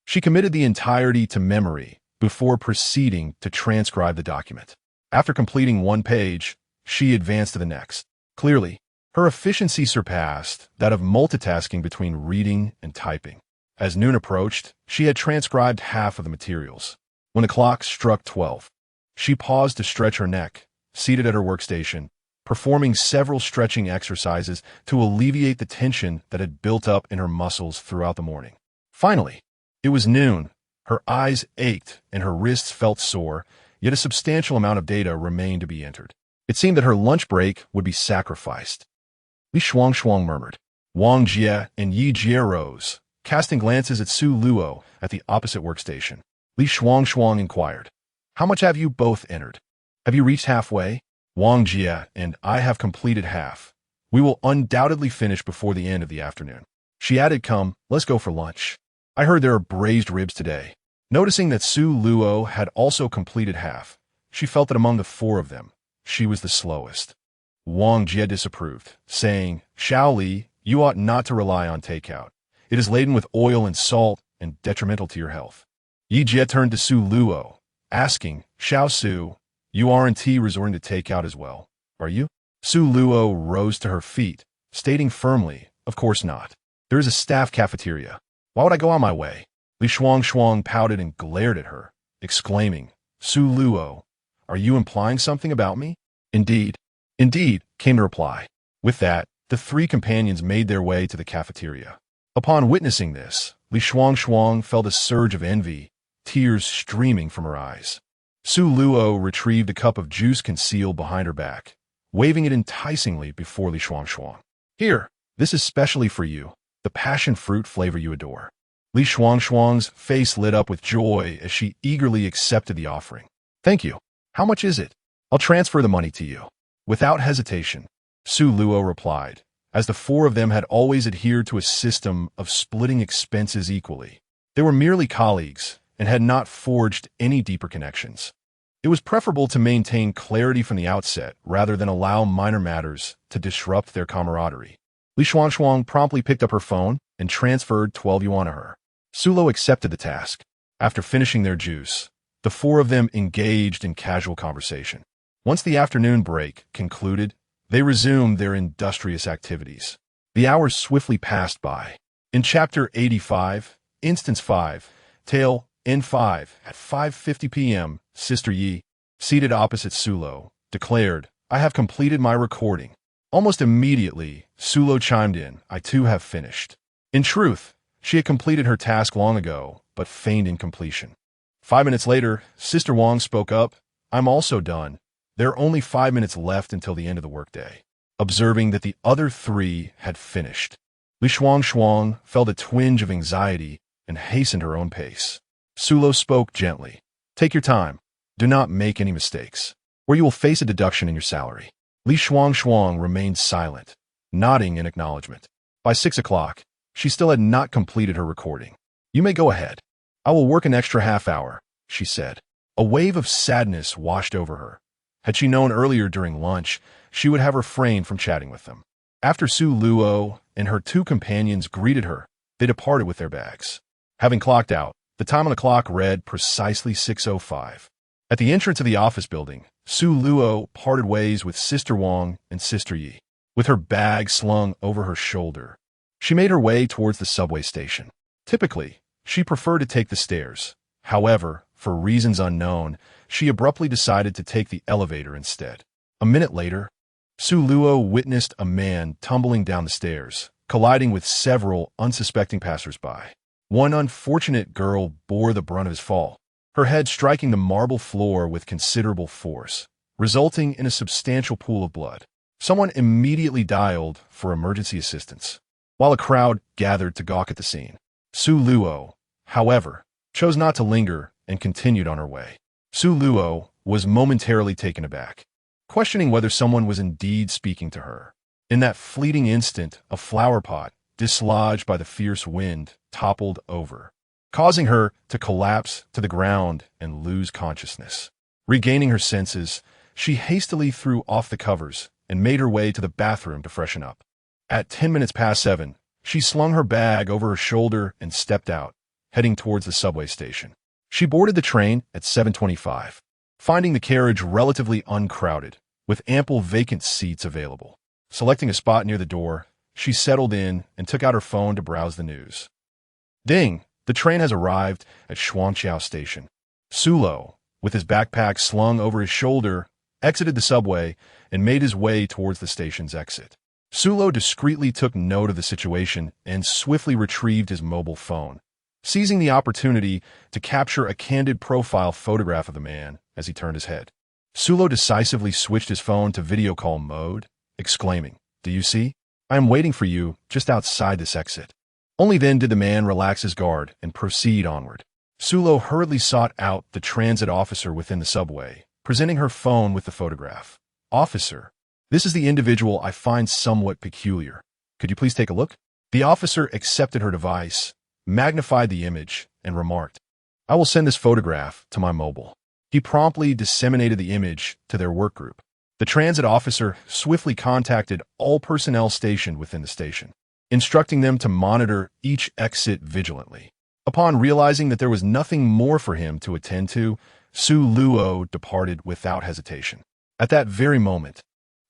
she committed the entirety to memory before proceeding to transcribe the document. After completing one page, she advanced to the next. Clearly, her efficiency surpassed that of multitasking between reading and typing. As noon approached, she had transcribed half of the materials. When the clock struck 12, she paused to stretch her neck, seated at her workstation, performing several stretching exercises to alleviate the tension that had built up in her muscles throughout the morning. Finally, it was noon. Her eyes ached and her wrists felt sore, yet a substantial amount of data remained to be entered. It seemed that her lunch break would be sacrificed. Li Shuang murmured. Wang Jie and Yi Jie rose, casting glances at Su Luo at the opposite workstation. Li Shuang inquired, "How much have you both entered? Have you reached halfway?" Wang Jie and I have completed half. We will undoubtedly finish before the end of the afternoon. She added, "Come, let's go for lunch. I heard there are braised ribs today." Noticing that Su Luo had also completed half, she felt that among the four of them, she was the slowest. Wang Jie disapproved, saying, "Xiao Li, you ought not to rely on takeout. It is laden with oil and salt and detrimental to your health." Yi Jie turned to Su Luo, asking, "Xiao Su, you aren't resorting to takeout as well, are you?" Su Luo rose to her feet, stating firmly, "Of course not. There is a staff cafeteria. Why would I go on my way?" Li Shuang pouted and glared at her, exclaiming, "Su Luo, are you implying something about me?" "Indeed, came the reply. With that, the three companions made their way to the cafeteria. Upon witnessing this, Li Shuang felt a surge of envy, tears streaming from her eyes. Su Luo retrieved a cup of juice concealed behind her back, waving it enticingly before Li Shuang. "Here, this is specially for you, the passion fruit flavor you adore." Li Shuang's face lit up with joy as she eagerly accepted the offering. "Thank you. How much is it? I'll transfer the money to you." Without hesitation, Su Luo replied, as the four of them had always adhered to a system of splitting expenses equally. They were merely colleagues and had not forged any deeper connections. It was preferable to maintain clarity from the outset rather than allow minor matters to disrupt their camaraderie. Li Shuang promptly picked up her phone and transferred 12 yuan to her. Su Luo accepted the task. After finishing their juice, the four of them engaged in casual conversation. Once the afternoon break concluded, they resumed their industrious activities. The hours swiftly passed by. In Chapter 85, Instance 5, Tale N5, at 5:50 p.m., Sister Yi, seated opposite Su Luo, declared, "I have completed my recording." Almost immediately, Su Luo chimed in, "I too have finished." In truth, she had completed her task long ago, but feigned incompletion. 5 minutes later, Sister Wang spoke up, "I'm also done. There are only 5 minutes left until the end of the workday." Observing that the other three had finished, Li Shuang felt a twinge of anxiety and hastened her own pace. Su Luo spoke gently, "Take your time. Do not make any mistakes, or you will face a deduction in your salary." Li Shuang remained silent, nodding in acknowledgement. By 6 o'clock, she still had not completed her recording. "You may go ahead. I will work an extra half hour," she said. A wave of sadness washed over her. Had she known earlier during lunch, she would have refrained from chatting with them. After Su Luo and her two companions greeted her, they departed with their bags. Having clocked out, the time on the clock read precisely 6:05. At the entrance of the office building, Su Luo parted ways with Sister Wang and Sister Yi. With her bag slung over her shoulder, she made her way towards the subway station. Typically, she preferred to take the stairs. However, for reasons unknown, she abruptly decided to take the elevator instead. A minute later, Su Luo witnessed a man tumbling down the stairs, colliding with several unsuspecting passersby. One unfortunate girl bore the brunt of his fall, her head striking the marble floor with considerable force, resulting in a substantial pool of blood. Someone immediately dialed for emergency assistance, while a crowd gathered to gawk at the scene. Su Luo, however, chose not to linger and continued on her way. Su Luo was momentarily taken aback, questioning whether someone was indeed speaking to her. In that fleeting instant, a flower pot, dislodged by the fierce wind, toppled over, causing her to collapse to the ground and lose consciousness. Regaining her senses, she hastily threw off the covers and made her way to the bathroom to freshen up. At 10 minutes past 7, she slung her bag over her shoulder and stepped out, heading towards the subway station. She boarded the train at 7:25, finding the carriage relatively uncrowded, with ample vacant seats available. Selecting a spot near the door, she settled in and took out her phone to browse the news. Ding! The train has arrived at Shuangqiao Station. Sulo, with his backpack slung over his shoulder, exited the subway and made his way towards the station's exit. Sulo discreetly took note of the situation and swiftly retrieved his mobile phone, seizing the opportunity to capture a candid profile photograph of the man as he turned his head. Sulo decisively switched his phone to video call mode, exclaiming, "Do you see? I am waiting for you just outside this exit." Only then did the man relax his guard and proceed onward. Sulo hurriedly sought out the transit officer within the subway, presenting her phone with the photograph. "Officer, this is the individual I find somewhat peculiar. Could you please take a look?" The officer accepted her device, magnified the image, and remarked, "I will send this photograph to my mobile." He promptly disseminated the image to their work group. The transit officer swiftly contacted all personnel stationed within the station, instructing them to monitor each exit vigilantly. Upon realizing that there was nothing more for him to attend to, Su Luo departed without hesitation. At that very moment,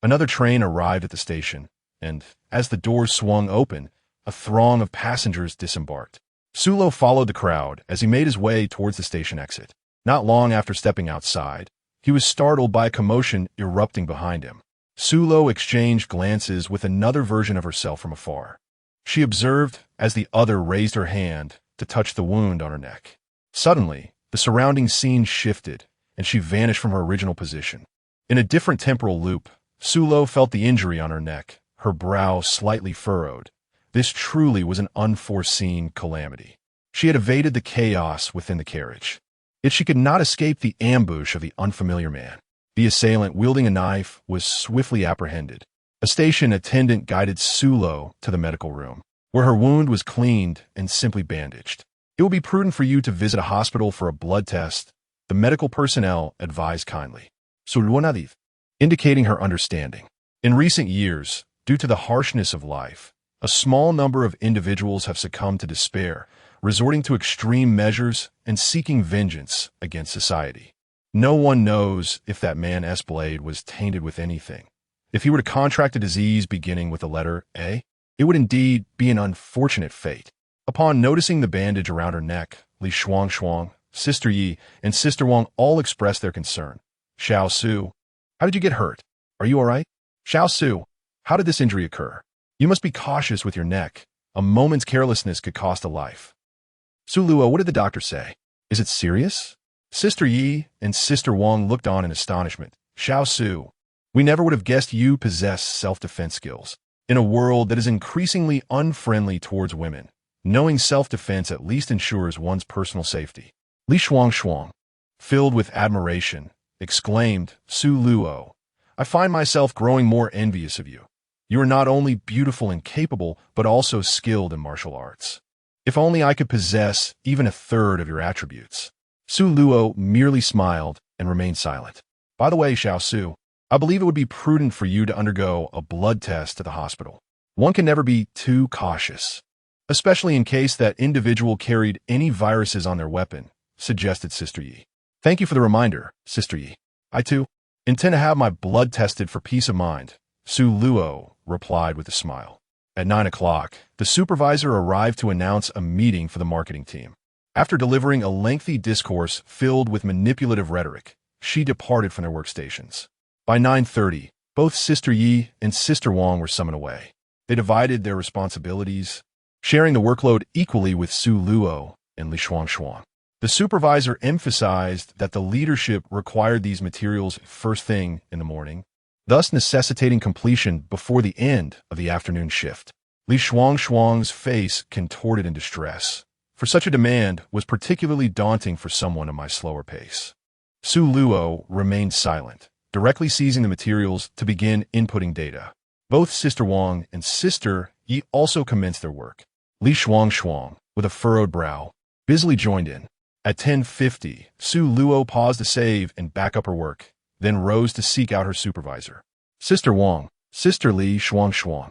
another train arrived at the station, and as the doors swung open, a throng of passengers disembarked. Sulo followed the crowd as he made his way towards the station exit. Not long after stepping outside, he was startled by a commotion erupting behind him. Sulo exchanged glances with another version of herself from afar. She observed as the other raised her hand to touch the wound on her neck. Suddenly, the surrounding scene shifted, and she vanished from her original position. In a different temporal loop, Sulo felt the injury on her neck, her brow slightly furrowed. This truly was an unforeseen calamity. She had evaded the chaos within the carriage, yet she could not escape the ambush of the unfamiliar man. The assailant, wielding a knife, was swiftly apprehended. A station attendant guided Sulo to the medical room, where her wound was cleaned and simply bandaged. "It will be prudent for you to visit a hospital for a blood test," the medical personnel advised kindly. Sulwonadiv, indicating her understanding. In recent years, due to the harshness of life, a small number of individuals have succumbed to despair, resorting to extreme measures and seeking vengeance against society. No one knows if that man's blade was tainted with anything. If he were to contract a disease beginning with the letter A, it would indeed be an unfortunate fate. Upon noticing the bandage around her neck, Li Shuang, Sister Yi, and Sister Wang all expressed their concern. "Xiao Su, how did you get hurt? Are you all right? Xiao Su, how did this injury occur? You must be cautious with your neck. A moment's carelessness could cost a life." "Su Luo, what did the doctor say? Is it serious?" Sister Yi and Sister Wang looked on in astonishment. "Xiao Su, we never would have guessed you possess self-defense skills. In a world that is increasingly unfriendly towards women, knowing self-defense at least ensures one's personal safety." Li Shuang, filled with admiration, exclaimed, "Su Luo, I find myself growing more envious of you. You are not only beautiful and capable, but also skilled in martial arts. If only I could possess even a third of your attributes." Su Luo merely smiled and remained silent. "By the way, Xiao Su, I believe it would be prudent for you to undergo a blood test at the hospital. One can never be too cautious, especially in case that individual carried any viruses on their weapon," suggested Sister Yi. "Thank you for the reminder, Sister Yi. I, too, intend to have my blood tested for peace of mind," Su Luo replied with a smile. At 9 o'clock, the supervisor arrived to announce a meeting for the marketing team. After delivering a lengthy discourse filled with manipulative rhetoric, she departed from their workstations. By 9:30, both Sister Yi and Sister Wang were summoned away. They divided their responsibilities, sharing the workload equally with Su Luo and Li Shuang. The supervisor emphasized that the leadership required these materials first thing in the morning, thus necessitating completion before the end of the afternoon shift. Li Shuang's face contorted in distress, for such a demand was particularly daunting for someone of my slower pace. Su Luo remained silent, directly seizing the materials to begin inputting data. Both Sister Wang and Sister Yi also commenced their work. Li Shuang, with a furrowed brow, busily joined in. At 10:50, Su Luo paused to save and back up her work, then rose to seek out her supervisor. "Sister Wang, Sister Li Shuang,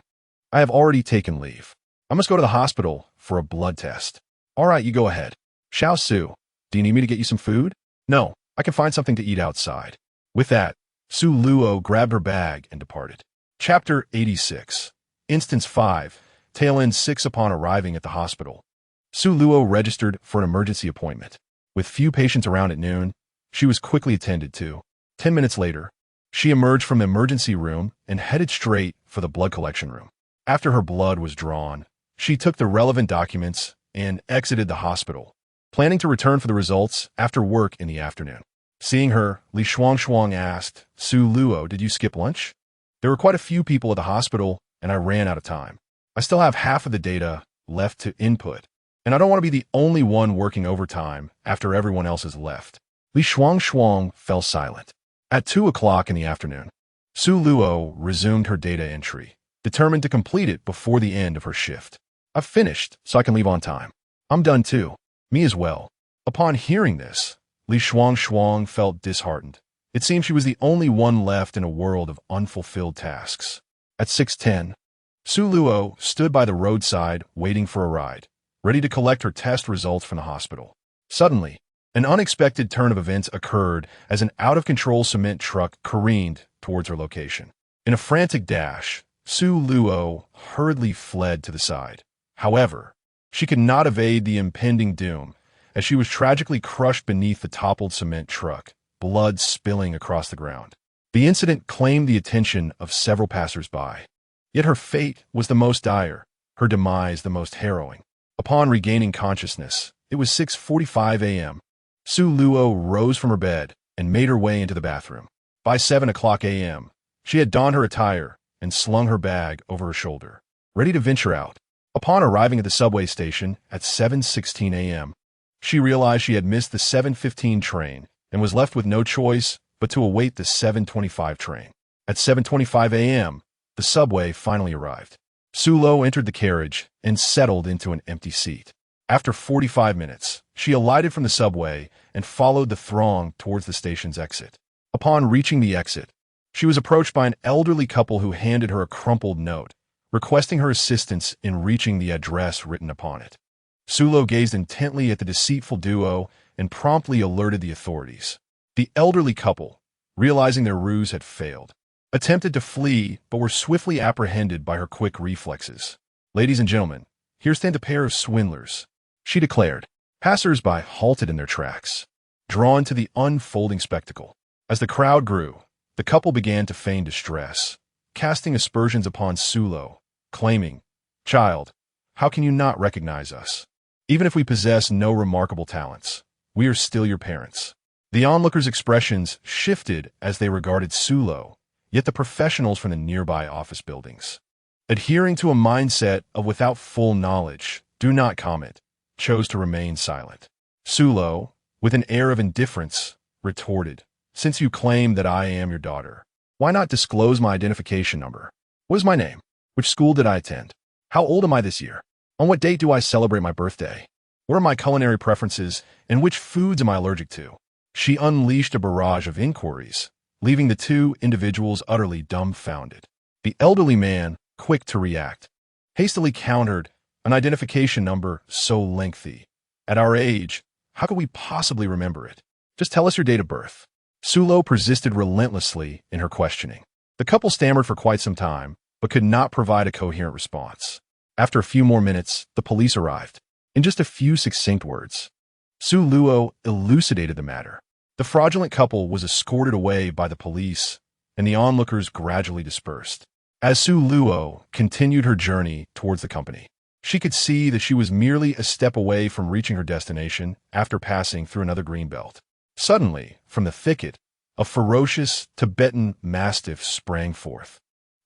I have already taken leave. I must go to the hospital for a blood test." "All right, you go ahead." "Xiao Su, Do you need me to get you some food? No, I can find something to eat outside. With that, Su Luo grabbed her bag and departed. Chapter 86. Instance 5. Tail end 6. Upon arriving at the hospital, Su Luo registered for an emergency appointment. With few patients around at noon, she was quickly attended to. 10 minutes later, she emerged from the emergency room and headed straight for the blood collection room. After her blood was drawn, she took the relevant documents and exited the hospital, planning to return for the results after work in the afternoon. Seeing her, Li Shuangshuang asked, Su Luo, did you skip lunch? There were quite a few people at the hospital, and I ran out of time. I still have half of the data left to input, and I don't want to be the only one working overtime after everyone else has left. Li Shuangshuang fell silent. At 2 o'clock in the afternoon, Su Luo resumed her data entry, determined to complete it before the end of her shift. I've finished, so I can leave on time. I'm done too. Me as well. Upon hearing this, Li Shuangshuang felt disheartened. It seemed she was the only one left in a world of unfulfilled tasks. At 6:10, Su Luo stood by the roadside waiting for a ride, ready to collect her test results from the hospital. Suddenly, an unexpected turn of events occurred as an out-of-control cement truck careened towards her location. In a frantic dash, Su Luo hurriedly fled to the side. However, she could not evade the impending doom, as she was tragically crushed beneath the toppled cement truck, blood spilling across the ground. The incident claimed the attention of several passers-by. Yet her fate was the most dire, her demise the most harrowing. Upon regaining consciousness, it was 6:45 a.m. Su Luo rose from her bed and made her way into the bathroom. By 7 o'clock a.m., she had donned her attire and slung her bag over her shoulder, ready to venture out. Upon arriving at the subway station at 7:16 a.m., she realized she had missed the 7:15 train and was left with no choice but to await the 7:25 train. At 7:25 a.m., the subway finally arrived. Su Luo entered the carriage and settled into an empty seat. After 45 minutes, she alighted from the subway and followed the throng towards the station's exit. Upon reaching the exit, she was approached by an elderly couple who handed her a crumpled note, requesting her assistance in reaching the address written upon it. Su Luo gazed intently at the deceitful duo and promptly alerted the authorities. The elderly couple, realizing their ruse had failed, attempted to flee but were swiftly apprehended by her quick reflexes. Ladies and gentlemen, here stand a pair of swindlers, she declared. Passers-by halted in their tracks, drawn to the unfolding spectacle. As the crowd grew, the couple began to feign distress, casting aspersions upon Su Luo, claiming, "Child, how can you not recognize us? Even if we possess no remarkable talents, we are still your parents." The onlookers' expressions shifted as they regarded Su Luo, yet the professionals from the nearby office buildings, adhering to a mindset of without full knowledge, do not comment, chose to remain silent. Su Luo, with an air of indifference, retorted, "Since you claim that I am your daughter, why not disclose my identification number? What is my name? Which school did I attend? How old am I this year? On what date do I celebrate my birthday? What are my culinary preferences, and which foods am I allergic to?" She unleashed a barrage of inquiries, leaving the two individuals utterly dumbfounded. The elderly man, quick to react, hastily countered, "An identification number so lengthy. At our age, how could we possibly remember it? Just tell us your date of birth." Su Luo persisted relentlessly in her questioning. The couple stammered for quite some time, but could not provide a coherent response. After a few more minutes, the police arrived. In just a few succinct words, Su Luo elucidated the matter. The fraudulent couple was escorted away by the police, and the onlookers gradually dispersed. As Su Luo continued her journey towards the company, she could see that she was merely a step away from reaching her destination after passing through another greenbelt. Suddenly, from the thicket, a ferocious Tibetan mastiff sprang forth,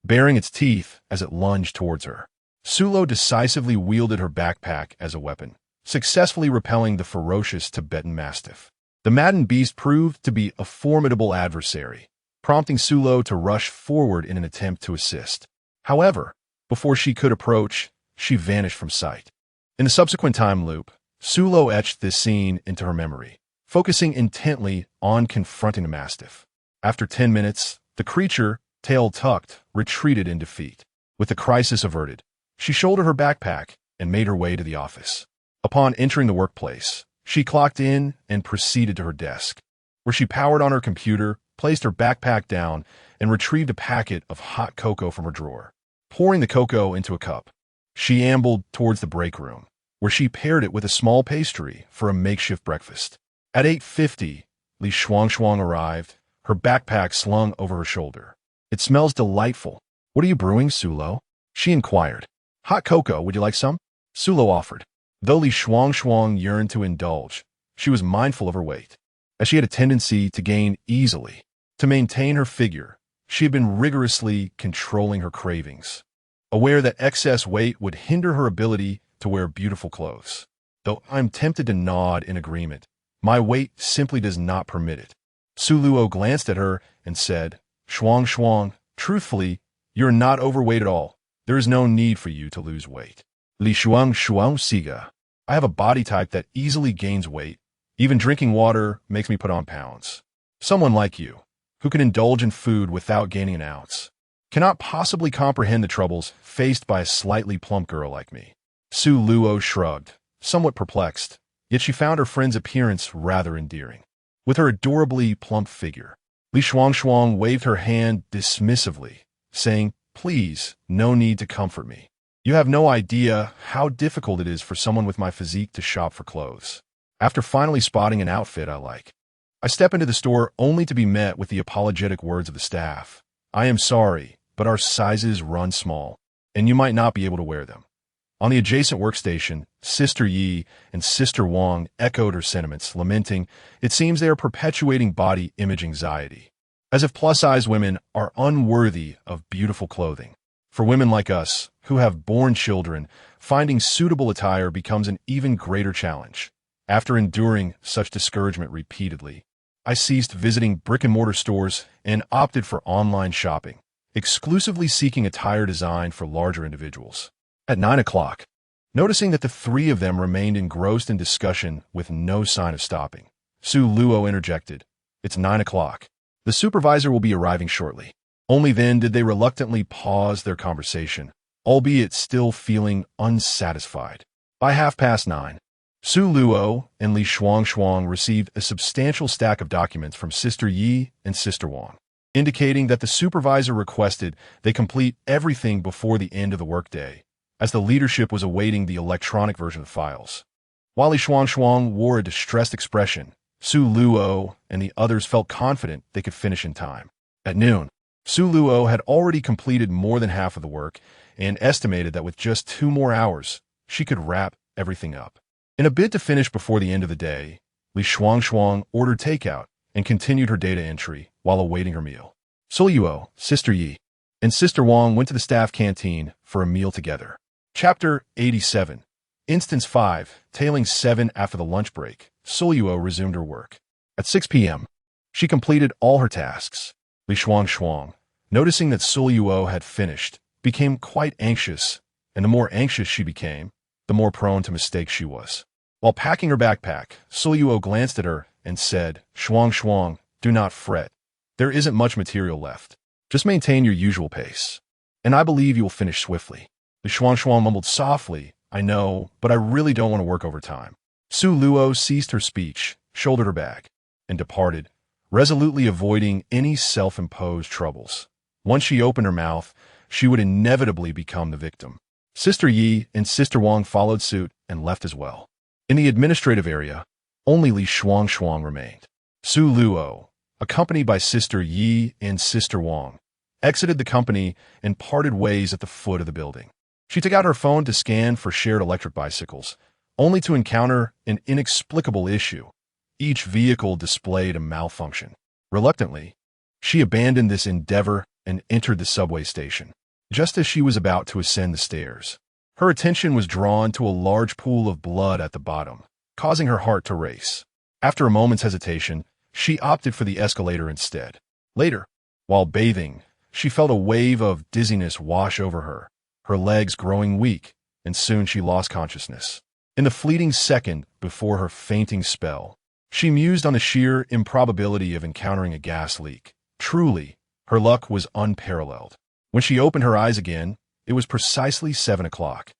baring its teeth as it lunged towards her. Su Luo decisively wielded her backpack as a weapon, successfully repelling the ferocious Tibetan mastiff. The maddened beast proved to be a formidable adversary, prompting Su Luo to rush forward in an attempt to assist. However, before she could approach, she vanished from sight. In the subsequent time loop, Su Luo etched this scene into her memory, focusing intently on confronting the mastiff. After 10 minutes, the creature, tail tucked, retreated in defeat. With the crisis averted, she shouldered her backpack and made her way to the office. Upon entering the workplace, She clocked in and proceeded to her desk, where she powered on her computer, placed her backpack down, and retrieved a packet of hot cocoa from her drawer. Pouring the cocoa into a cup, she ambled towards the break room, where she paired it with a small pastry for a makeshift breakfast. At 8:50, Li Shuangshuang arrived, her backpack slung over her shoulder. "It smells delightful. What are you brewing, Sulo?" she inquired. "Hot cocoa, would you like some?" Sulo offered. Though Li Shuangshuang yearned to indulge, she was mindful of her weight, as she had a tendency to gain easily. To maintain her figure, she had been rigorously controlling her cravings, aware that excess weight would hinder her ability to wear beautiful clothes. "Though I'm tempted to nod in agreement, my weight simply does not permit it." Su Luo glanced at her and said, "Shuang, truthfully, you're not overweight at all. There is no need for you to lose weight." Li Shuang Siga. "I have a body type that easily gains weight. Even drinking water makes me put on pounds. Someone like you, who can indulge in food without gaining an ounce, cannot possibly comprehend the troubles faced by a slightly plump girl like me." Su Luo shrugged, somewhat perplexed, yet she found her friend's appearance rather endearing. With her adorably plump figure, Li Shuang waved her hand dismissively, saying, "Please, no need to comfort me. You have no idea how difficult it is for someone with my physique to shop for clothes. After finally spotting an outfit I like, I step into the store only to be met with the apologetic words of the staff. 'I am sorry, but our sizes run small, and you might not be able to wear them.'" On the adjacent workstation, Sister Yi and Sister Wang echoed her sentiments, lamenting, "It seems they are perpetuating body image anxiety, as if plus-size women are unworthy of beautiful clothing. For women like us, who have born children, finding suitable attire becomes an even greater challenge." After enduring such discouragement repeatedly, I ceased visiting brick-and-mortar stores and opted for online shopping, exclusively seeking attire designed for larger individuals. At 9 o'clock, noticing that the three of them remained engrossed in discussion with no sign of stopping, Su Luo interjected, "It's 9 o'clock. The supervisor will be arriving shortly." Only then did they reluctantly pause their conversation, albeit still feeling unsatisfied. By 9:30, Su Luo and Li Shuang received a substantial stack of documents from Sister Yi and Sister Wang, indicating that the supervisor requested they complete everything before the end of the workday, as the leadership was awaiting the electronic version of the files. While Li Shuang wore a distressed expression, Su Luo and the others felt confident they could finish in time. At noon, Su Luo had already completed more than half of the work and estimated that with just 2 more hours, she could wrap everything up. In a bid to finish before the end of the day, Li Shuang ordered takeout and continued her data entry while awaiting her meal. Su Luo, Sister Yi, and Sister Wang went to the staff canteen for a meal together. Chapter 87. Instance 5, tailing 7 after the lunch break, Su Luo resumed her work. At 6 p.m., she completed all her tasks. Li Shuang, noticing that Su Luo had finished, became quite anxious, and the more anxious she became, the more prone to mistakes she was. While packing her backpack, Su Luo glanced at her and said, Shuang, do not fret. There isn't much material left. Just maintain your usual pace, and I believe you will finish swiftly." Li Shuang mumbled softly, "I know, but I really don't want to work overtime." Su Luo ceased her speech, shouldered her bag, and departed, resolutely avoiding any self-imposed troubles. Once she opened her mouth, she would inevitably become the victim. Sister Yi and Sister Wang followed suit and left as well. In the administrative area, only Li Shuang remained. Su Luo, accompanied by Sister Yi and Sister Wang, exited the company and parted ways at the foot of the building. She took out her phone to scan for shared electric bicycles, only to encounter an inexplicable issue. Each vehicle displayed a malfunction. Reluctantly, she abandoned this endeavor and entered the subway station. Just as she was about to ascend the stairs, her attention was drawn to a large pool of blood at the bottom, causing her heart to race. After a moment's hesitation, she opted for the escalator instead. Later, while bathing, she felt a wave of dizziness wash over her legs growing weak, and soon she lost consciousness. In the fleeting second before her fainting spell, she mused on the sheer improbability of encountering a gas leak. Truly, her luck was unparalleled. When she opened her eyes again, it was precisely 7 o'clock,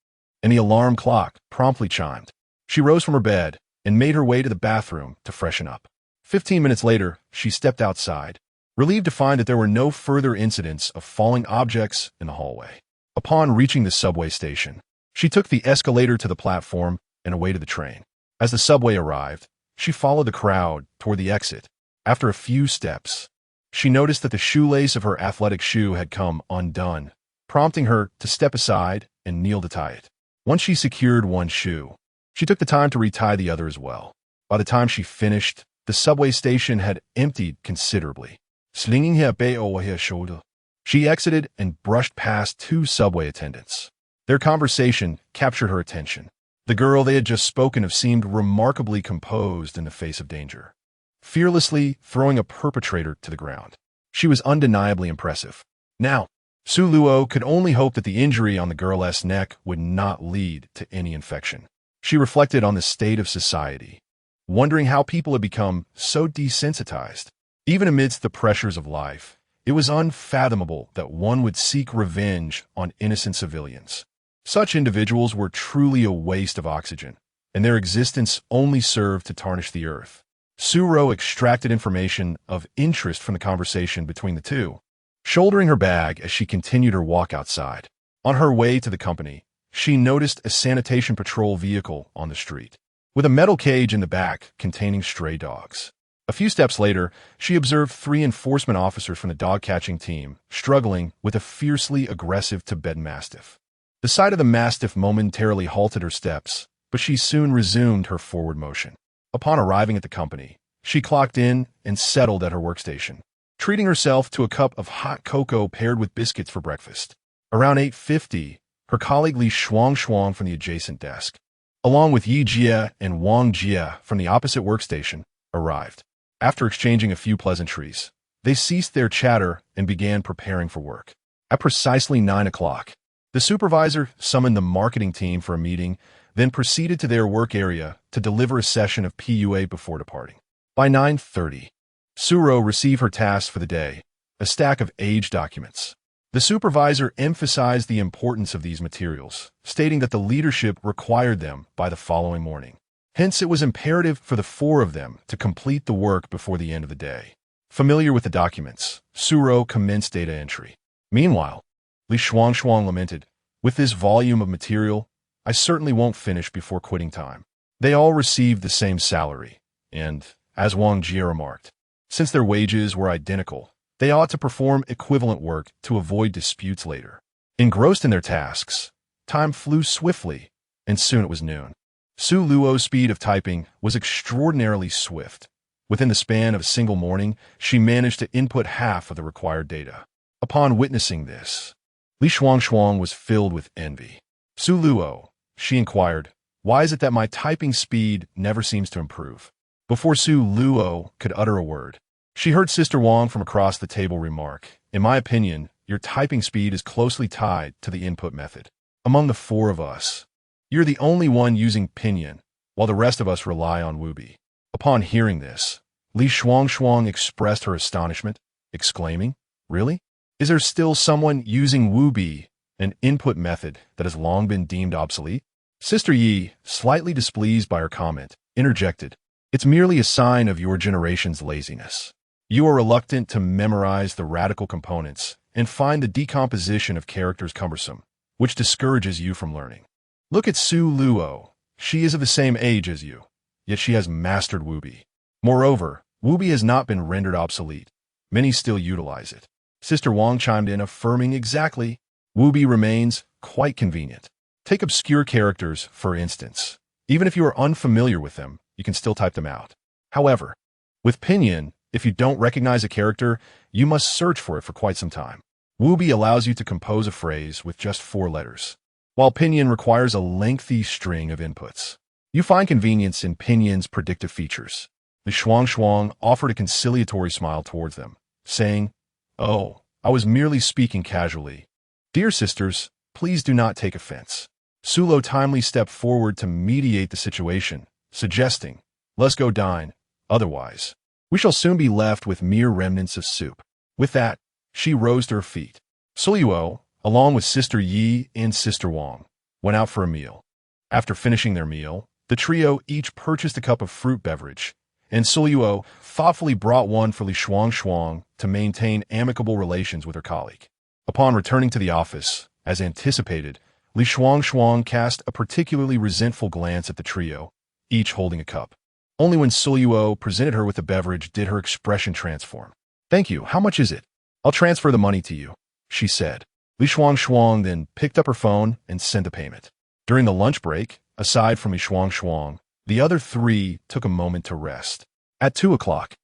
and the alarm clock promptly chimed. She rose from her bed, and made her way to the bathroom to freshen up. 15 minutes later, she stepped outside, relieved to find that there were no further incidents of falling objects in the hallway. Upon reaching the subway station, she took the escalator to the platform and away to the train. As the subway arrived, she followed the crowd toward the exit. After a few steps, she noticed that the shoelace of her athletic shoe had come undone, prompting her to step aside and kneel to tie it. Once she secured one shoe, she took the time to retie the other as well. By the time she finished, the subway station had emptied considerably. Slinging her bag over her shoulder, she exited and brushed past two subway attendants. Their conversation captured her attention. The girl they had just spoken of seemed remarkably composed in the face of danger, fearlessly throwing a perpetrator to the ground. She was undeniably impressive. Now, Su Luo could only hope that the injury on the girl's neck would not lead to any infection. She reflected on the state of society, wondering how people had become so desensitized. Even amidst the pressures of life, it was unfathomable that one would seek revenge on innocent civilians. Such individuals were truly a waste of oxygen, and their existence only served to tarnish the earth. Suro extracted information of interest from the conversation between the two, shouldering her bag as she continued her walk outside. On her way to the company, she noticed a sanitation patrol vehicle on the street, with a metal cage in the back containing stray dogs. A few steps later, she observed 3 enforcement officers from the dog-catching team struggling with a fiercely aggressive Tibetan Mastiff. The sight of the Mastiff momentarily halted her steps, but she soon resumed her forward motion. Upon arriving at the company, she clocked in and settled at her workstation, treating herself to a cup of hot cocoa paired with biscuits for breakfast. Around 8:50, her colleague Li Shuang from the adjacent desk, along with Yi Jie and Wang Jie from the opposite workstation, arrived. After exchanging a few pleasantries, they ceased their chatter and began preparing for work. At precisely 9 o'clock, the supervisor summoned the marketing team for a meeting, then proceeded to their work area to deliver a session of PUA before departing. By 9:30, Suro received her tasks for the day, a stack of age documents. The supervisor emphasized the importance of these materials, stating that the leadership required them by the following morning. Hence, it was imperative for the 4 of them to complete the work before the end of the day. Familiar with the documents, Suro commenced data entry. Meanwhile, Li Shuang lamented, "With this volume of material, I certainly won't finish before quitting time." They all received the same salary, and, as Wang Jie remarked, since their wages were identical, they ought to perform equivalent work to avoid disputes later. Engrossed in their tasks, time flew swiftly, and soon it was noon. Su Luo's speed of typing was extraordinarily swift. Within the span of a single morning, she managed to input half of the required data. Upon witnessing this, Li Shuang was filled with envy. "Su Luo," she inquired, "why is it that my typing speed never seems to improve?" Before Su Luo could utter a word, she heard Sister Wang from across the table remark, "In my opinion, your typing speed is closely tied to the input method. Among the 4 of us, you're the only one using Pinyin, while the rest of us rely on Wubi." Upon hearing this, Li Shuang expressed her astonishment, exclaiming, "Really? Is there still someone using Wubi, an input method that has long been deemed obsolete?" Sister Yi, slightly displeased by her comment, interjected, "It's merely a sign of your generation's laziness. You are reluctant to memorize the radical components and find the decomposition of characters cumbersome, which discourages you from learning. Look at Su Luo. She is of the same age as you, yet she has mastered Wubi. Moreover, Wubi has not been rendered obsolete. Many still utilize it." Sister Wang chimed in, affirming, "Exactly. Wubi remains quite convenient. Take obscure characters, for instance. Even if you are unfamiliar with them, you can still type them out. However, with Pinyin, if you don't recognize a character, you must search for it for quite some time. Wubi allows you to compose a phrase with just 4 letters, while Pinyin requires a lengthy string of inputs. You find convenience in Pinyin's predictive features." The Shuang offered a conciliatory smile towards them, saying, "Oh, I was merely speaking casually. Dear sisters, please do not take offense." Sulo timely stepped forward to mediate the situation, suggesting, "Let's go dine, otherwise, we shall soon be left with mere remnants of soup." With that, she rose to her feet. Suluo, along with Sister Yi and Sister Wang, went out for a meal. After finishing their meal, The trio each purchased a cup of fruit beverage, and Suluo thoughtfully brought one for Li Shuang to maintain amicable relations with her colleague. Upon returning to the office, as anticipated, Li Shuang cast a particularly resentful glance at the trio, each holding a cup. Only when Suluo presented her with the beverage did her expression transform. "Thank you, how much is it? I'll transfer the money to you," she said. Li Shuang then picked up her phone and sent a payment. During the lunch break, aside from Li Shuang, the other three took a moment to rest. At 2 o'clock,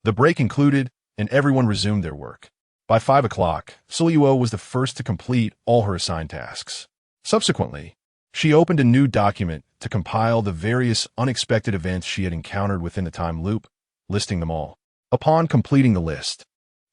the break concluded and everyone resumed their work. By 5 o'clock, Suluo was the first to complete all her assigned tasks. Subsequently, she opened a new document to compile the various unexpected events she had encountered within the time loop, listing them all. Upon completing the list,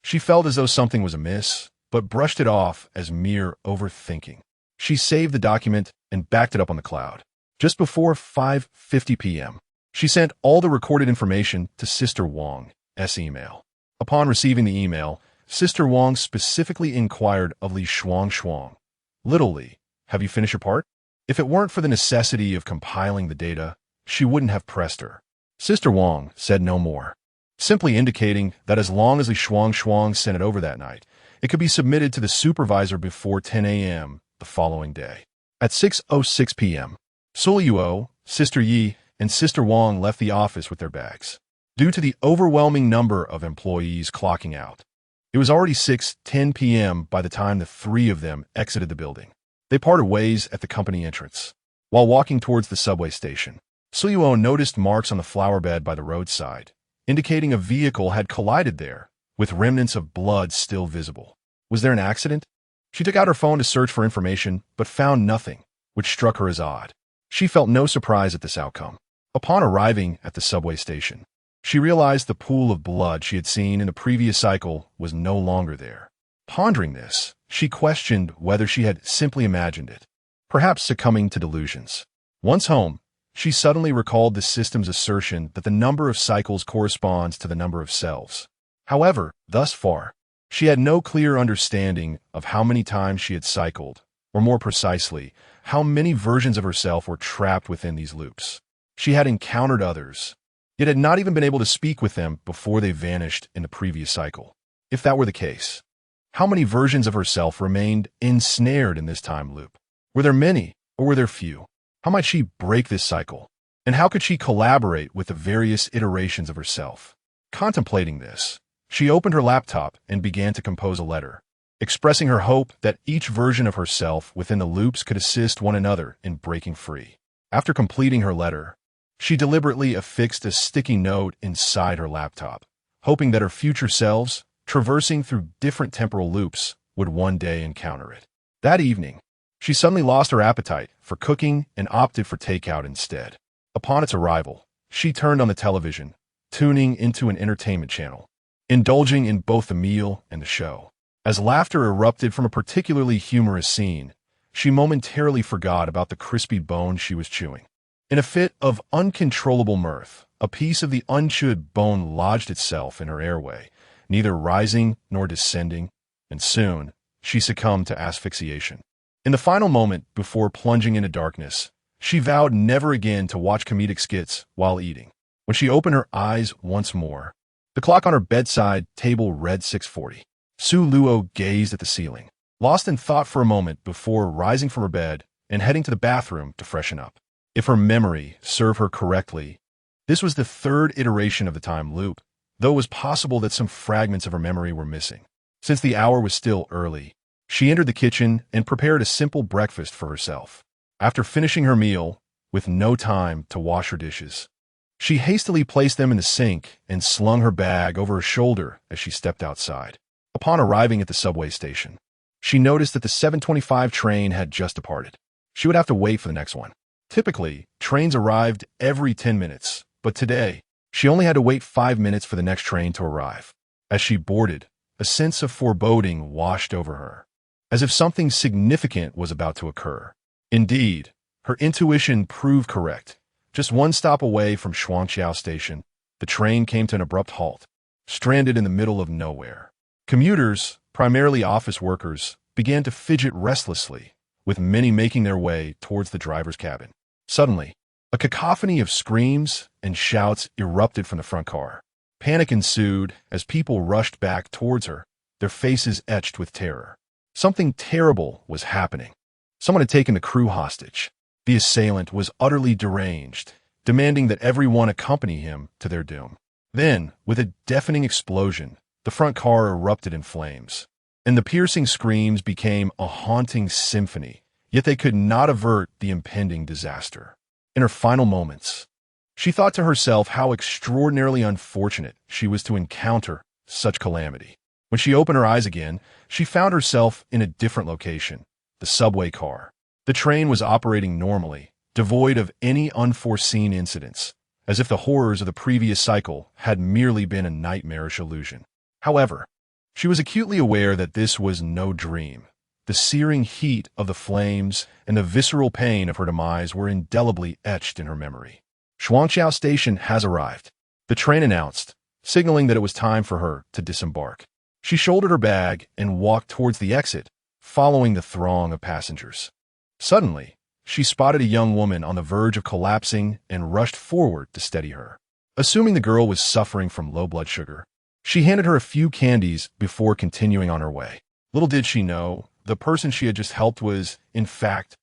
she felt as though something was amiss, but brushed it off as mere overthinking. She saved the document and backed it up on the cloud. Just before 5:50 p.m., she sent all the recorded information to Sister Wang's email. Upon receiving the email, Sister Wang specifically inquired of Li Shuang, "Little Li, have you finished your part?" If it weren't for the necessity of compiling the data, she wouldn't have pressed her. Sister Wang said no more, simply indicating that as long as Li Shuang sent it over that night, it could be submitted to the supervisor before 10 a.m. the following day. At 6:06 p.m., Suluo, Sister Yi, and Sister Wang left the office with their bags. Due to the overwhelming number of employees clocking out, it was already 6:10 p.m. by the time the three of them exited the building. They parted ways at the company entrance. While walking towards the subway station, Suluo noticed marks on the flower bed by the roadside, indicating a vehicle had collided there, with remnants of blood still visible. Was there an accident? She took out her phone to search for information, but found nothing, which struck her as odd. She felt no surprise at this outcome. Upon arriving at the subway station, she realized the pool of blood she had seen in the previous cycle was no longer there. Pondering this, she questioned whether she had simply imagined it, perhaps succumbing to delusions. Once home, she suddenly recalled the system's assertion that the number of cycles corresponds to the number of selves. However, thus far, she had no clear understanding of how many times she had cycled, or more precisely, how many versions of herself were trapped within these loops. She had encountered others, yet had not even been able to speak with them before they vanished in the previous cycle. If that were the case, how many versions of herself remained ensnared in this time loop? Were there many, or were there few? How might she break this cycle? And how could she collaborate with the various iterations of herself? Contemplating this, she opened her laptop and began to compose a letter, expressing her hope that each version of herself within the loops could assist one another in breaking free. After completing her letter, she deliberately affixed a sticky note inside her laptop, hoping that her future selves, traversing through different temporal loops, would one day encounter it. That evening, she suddenly lost her appetite for cooking and opted for takeout instead. Upon its arrival, she turned on the television, tuning into an entertainment channel, indulging in both the meal and the show. As laughter erupted from a particularly humorous scene, she momentarily forgot about the crispy bone she was chewing. In a fit of uncontrollable mirth, a piece of the unchewed bone lodged itself in her airway, neither rising nor descending, and soon she succumbed to asphyxiation. In the final moment before plunging into darkness, she vowed never again to watch comedic skits while eating. When she opened her eyes once more, the clock on her bedside table read 6:40. Suluo gazed at the ceiling, lost in thought for a moment before rising from her bed and heading to the bathroom to freshen up. If her memory served her correctly, this was the third iteration of the time loop, though it was possible that some fragments of her memory were missing. Since the hour was still early, she entered the kitchen and prepared a simple breakfast for herself. After finishing her meal, with no time to wash her dishes, she hastily placed them in the sink and slung her bag over her shoulder as she stepped outside. Upon arriving at the subway station, she noticed that the 7:25 train had just departed. She would have to wait for the next one. Typically, trains arrived every 10 minutes, but today, she only had to wait 5 minutes for the next train to arrive. As she boarded, a sense of foreboding washed over her, as if something significant was about to occur. Indeed, her intuition proved correct. Just one stop away from Shuangqiao Station, the train came to an abrupt halt, stranded in the middle of nowhere. Commuters, primarily office workers, began to fidget restlessly, with many making their way towards the driver's cabin. Suddenly, A cacophony of screams and shouts erupted from the front car. Panic ensued as people rushed back towards her, their faces etched with terror. Something terrible was happening. Someone had taken the crew hostage. The assailant was utterly deranged, demanding that everyone accompany him to their doom. Then, with a deafening explosion, the front car erupted in flames, and the piercing screams became a haunting symphony, yet they could not avert the impending disaster. In her final moments, she thought to herself how extraordinarily unfortunate she was to encounter such calamity. When she opened her eyes again, she found herself in a different location, the subway car. The train was operating normally, devoid of any unforeseen incidents, as if the horrors of the previous cycle had merely been a nightmarish illusion. However, she was acutely aware that this was no dream. The searing heat of the flames and the visceral pain of her demise were indelibly etched in her memory. Shuangqiao Station has arrived, the train announced, signaling that it was time for her to disembark. She shouldered her bag and walked towards the exit, following the throng of passengers. Suddenly, she spotted a young woman on the verge of collapsing and rushed forward to steady her. Assuming the girl was suffering from low blood sugar, she handed her a few candies before continuing on her way. Little did she know, the person she had just helped was, in fact,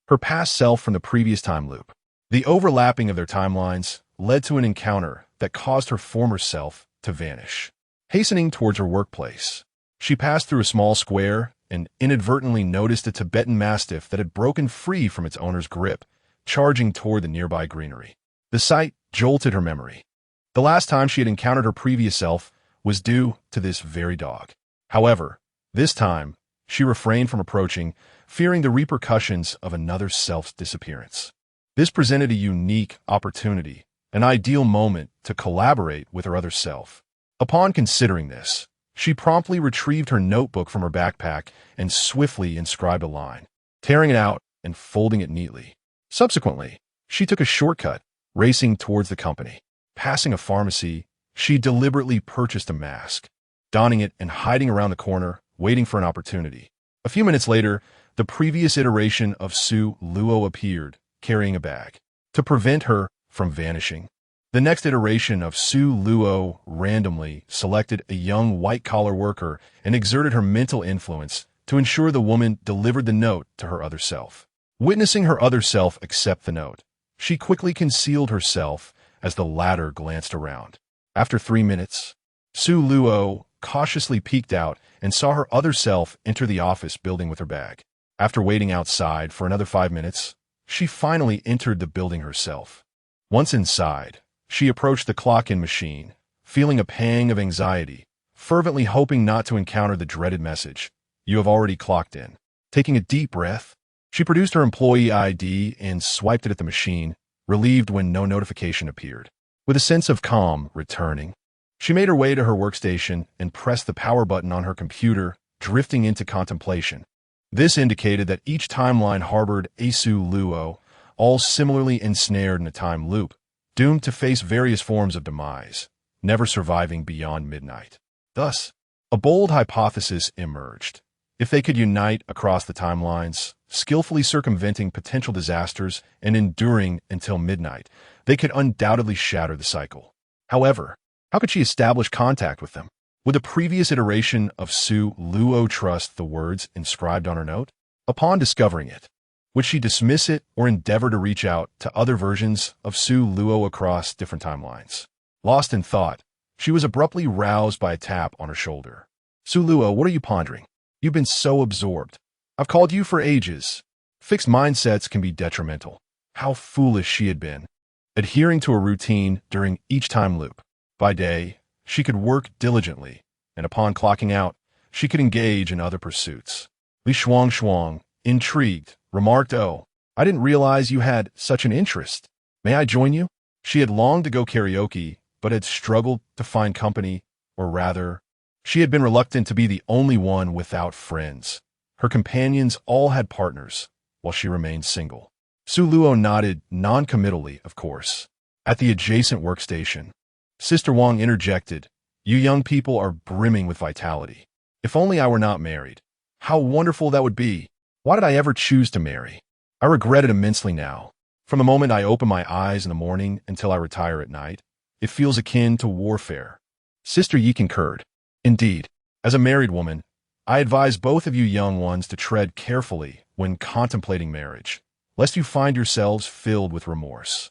her past self from the previous time loop. The overlapping of their timelines led to an encounter that caused her former self to vanish. Hastening towards her workplace, she passed through a small square and inadvertently noticed a Tibetan mastiff that had broken free from its owner's grip, charging toward the nearby greenery. The sight jolted her memory. The last time she had encountered her previous self was due to this very dog. However, this time, she refrained from approaching, fearing the repercussions of another self's disappearance. This presented a unique opportunity, an ideal moment to collaborate with her other self. Upon considering this, she promptly retrieved her notebook from her backpack and swiftly inscribed a line, tearing it out and folding it neatly. Subsequently, she took a shortcut, racing towards the company. Passing a pharmacy, she deliberately purchased a mask, donning it and hiding around the corner, waiting for an opportunity. A few minutes later, the previous iteration of Su Luo appeared, carrying a bag. To prevent her from vanishing, the next iteration of Su Luo randomly selected a young white-collar worker and exerted her mental influence to ensure the woman delivered the note to her other self. Witnessing her other self accept the note, she quickly concealed herself as the latter glanced around. After 3 minutes, Su Luo cautiously peeked out and saw her other self enter the office building with her bag. After waiting outside for another 5 minutes, she finally entered the building herself. Once inside, she approached the clock-in machine, feeling a pang of anxiety, fervently hoping not to encounter the dreaded message, "You have already clocked in." Taking a deep breath, she produced her employee ID and swiped it at the machine, relieved when no notification appeared. With a sense of calm returning, she made her way to her workstation and pressed the power button on her computer, drifting into contemplation. This indicated that each timeline harbored a Su Luo, all similarly ensnared in a time loop, doomed to face various forms of demise, never surviving beyond midnight. Thus, a bold hypothesis emerged. If they could unite across the timelines, skillfully circumventing potential disasters and enduring until midnight, they could undoubtedly shatter the cycle. However, how could she establish contact with them? Would the previous iteration of Su Luo trust the words inscribed on her note? Upon discovering it, would she dismiss it or endeavor to reach out to other versions of Su Luo across different timelines? Lost in thought, she was abruptly roused by a tap on her shoulder. "Su Luo, what are you pondering? You've been so absorbed. I've called you for ages." Fixed mindsets can be detrimental. How foolish she had been, adhering to a routine during each time loop. By day, she could work diligently, and upon clocking out, she could engage in other pursuits. Li Shuang, intrigued, remarked, "Oh, I didn't realize you had such an interest. May I join you?" She had longed to go karaoke, but had struggled to find company, or rather, she had been reluctant to be the only one without friends. Her companions all had partners, while she remained single. Su Luo nodded non-committally, of course. At the adjacent workstation, Sister Wang interjected, "You young people are brimming with vitality. If only I were not married. How wonderful that would be. Why did I ever choose to marry? I regret it immensely now." From the moment I open my eyes in the morning until I retire at night, it feels akin to warfare. Sister Yi concurred. Indeed, as a married woman, I advise both of you young ones to tread carefully when contemplating marriage, lest you find yourselves filled with remorse.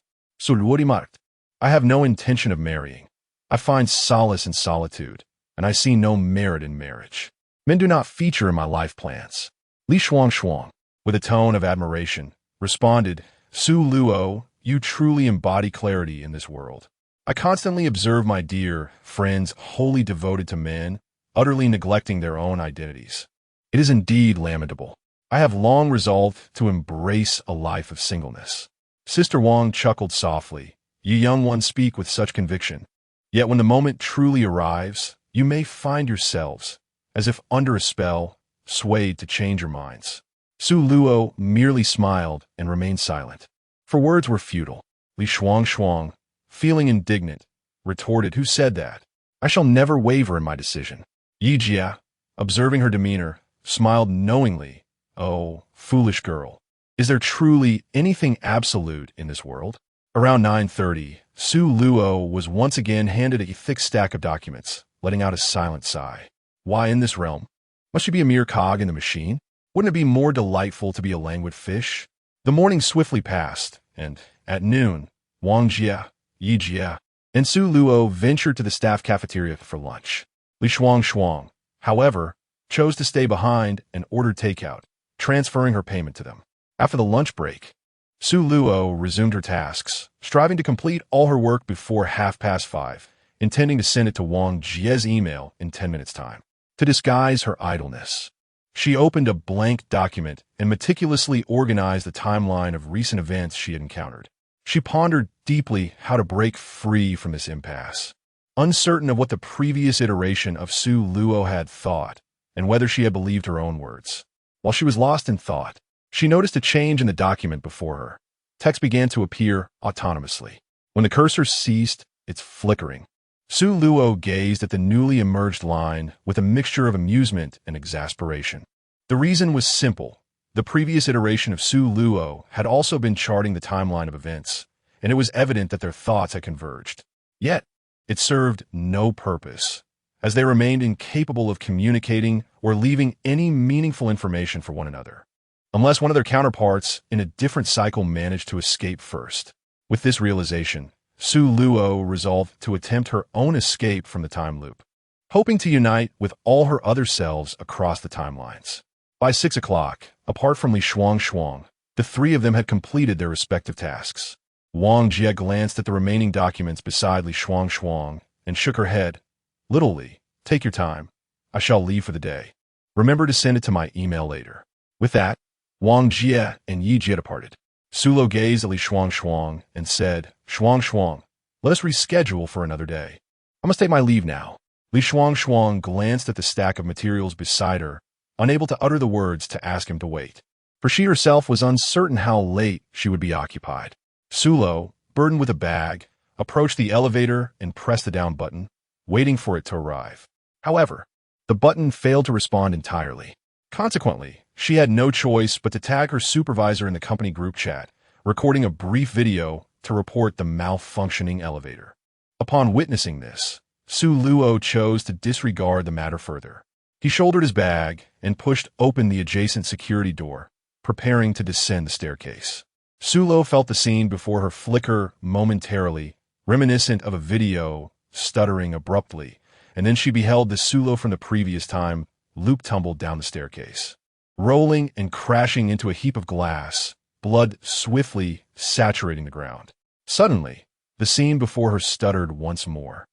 I have no intention of marrying. I find solace in solitude, and I see no merit in marriage. Men do not feature in my life plans. Li Shuang, with a tone of admiration, responded, Su Luo, you truly embody clarity in this world. I constantly observe my dear friends wholly devoted to men, utterly neglecting their own identities. It is indeed lamentable. I have long resolved to embrace a life of singleness. Sister Wang chuckled softly. You young ones speak with such conviction. Yet when the moment truly arrives, you may find yourselves, as if under a spell, swayed to change your minds. Su Luo merely smiled and remained silent. For words were futile. Li Shuang, feeling indignant, retorted, Who said that? I shall never waver in my decision. Yi Jia, observing her demeanor, smiled knowingly. Oh, foolish girl. Is there truly anything absolute in this world? Around 9:30, Su Luo was once again handed a thick stack of documents, letting out a silent sigh. Why in this realm? Must she be a mere cog in the machine? Wouldn't it be more delightful to be a languid fish? The morning swiftly passed, and, at noon, Wang Jia, Yi Jia, and Su Luo ventured to the staff cafeteria for lunch. Li Shuang, however, chose to stay behind and ordered takeout, transferring her payment to them. After the lunch break, Su Luo resumed her tasks, striving to complete all her work before 5:30, intending to send it to Wang Jia's email in 10 minutes' time. To disguise her idleness, she opened a blank document and meticulously organized the timeline of recent events she had encountered. She pondered deeply how to break free from this impasse, uncertain of what the previous iteration of Su Luo had thought and whether she had believed her own words. While she was lost in thought, she noticed a change in the document before her. Text began to appear autonomously. When the cursor ceased its flickering, Su Luo gazed at the newly emerged line with a mixture of amusement and exasperation. The reason was simple. The previous iteration of Su Luo had also been charting the timeline of events, and it was evident that their thoughts had converged. Yet, it served no purpose, as they remained incapable of communicating or leaving any meaningful information for one another, unless one of their counterparts in a different cycle managed to escape first. With this realization, Su Luo resolved to attempt her own escape from the time loop, hoping to unite with all her other selves across the timelines. By 6 o'clock, apart from Li Shuang, the three of them had completed their respective tasks. Wang Jia glanced at the remaining documents beside Li Shuang and shook her head. Little Li, take your time. I shall leave for the day. Remember to send it to my email later. With that, Wang Jia and Yi Jia departed. Su Luo gazed at Li Shuang and said, Shuang, let us reschedule for another day. I must take my leave now. Li Shuang glanced at the stack of materials beside her, unable to utter the words to ask him to wait, for she herself was uncertain how late she would be occupied. Su Luo, burdened with a bag, approached the elevator and pressed the down button, waiting for it to arrive. However, the button failed to respond entirely. Consequently, she had no choice but to tag her supervisor in the company group chat, recording a brief video to report the malfunctioning elevator. Upon witnessing this, Su Luo chose to disregard the matter further. He shouldered his bag and pushed open the adjacent security door, preparing to descend the staircase. Su Luo felt the scene before her flicker momentarily, reminiscent of a video stuttering abruptly, and then she beheld the Su Luo from the previous time loop-tumbled down the staircase. Rolling and crashing into a heap of glass, blood swiftly saturating the ground. Suddenly, the scene before her stuttered once more,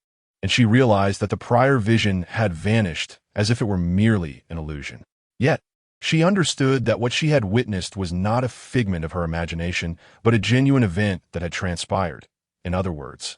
and she realized that the prior vision had vanished as if it were merely an illusion. Yet, she understood that what she had witnessed was not a figment of her imagination, but a genuine event that had transpired. In other words,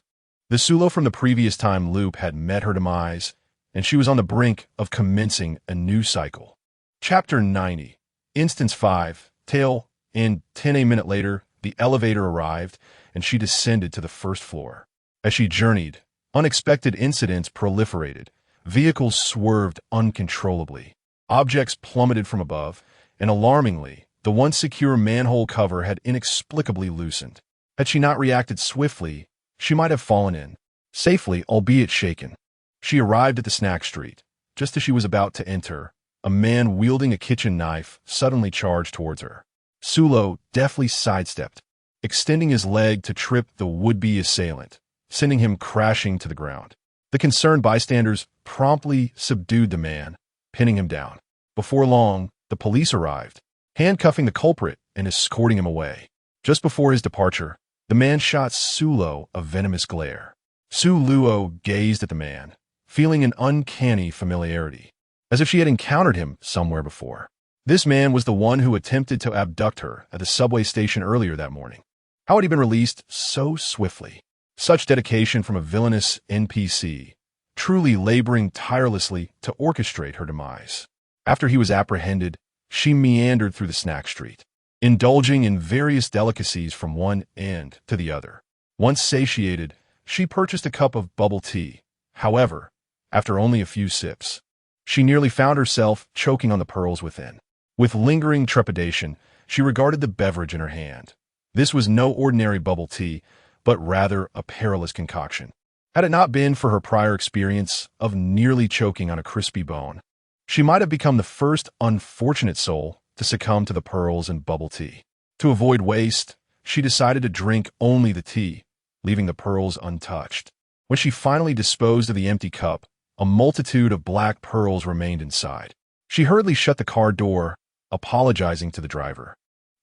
the Su Luo from the previous time loop had met her demise, and she was on the brink of commencing a new cycle. Chapter 90, Instance 5, Tale, and 10 a minute later, the elevator arrived, and she descended to the first floor. As she journeyed, unexpected incidents proliferated. Vehicles swerved uncontrollably. Objects plummeted from above, and alarmingly, The once secure manhole cover had inexplicably loosened. Had she not reacted swiftly, she might have fallen in, safely, albeit shaken. She arrived at the snack street. Just as she was about to enter, a man wielding a kitchen knife suddenly charged towards her. Sulo deftly sidestepped, extending his leg to trip the would-be assailant, sending him crashing to the ground. The concerned bystanders promptly subdued the man, pinning him down. Before long, the police arrived, handcuffing the culprit and escorting him away. Just before his departure, the man shot Sulo a venomous glare. Luo gazed at the man, feeling an uncanny familiarity, as if she had encountered him somewhere before. This man was the one who attempted to abduct her at the subway station earlier that morning. How had he been released so swiftly? Such dedication from a villainous NPC, truly laboring tirelessly to orchestrate her demise. After he was apprehended, she meandered through the snack street, indulging in various delicacies from one end to the other. Once satiated, she purchased a cup of bubble tea. However, after only a few sips, she nearly found herself choking on the pearls within. With lingering trepidation, she regarded the beverage in her hand. This was no ordinary bubble tea, but rather a perilous concoction. Had it not been for her prior experience of nearly choking on a crispy bone, she might have become the first unfortunate soul to succumb to the pearls and bubble tea. To avoid waste, she decided to drink only the tea, leaving the pearls untouched. When she finally disposed of the empty cup, a multitude of black pearls remained inside. She hurriedly shut the car door, apologizing to the driver,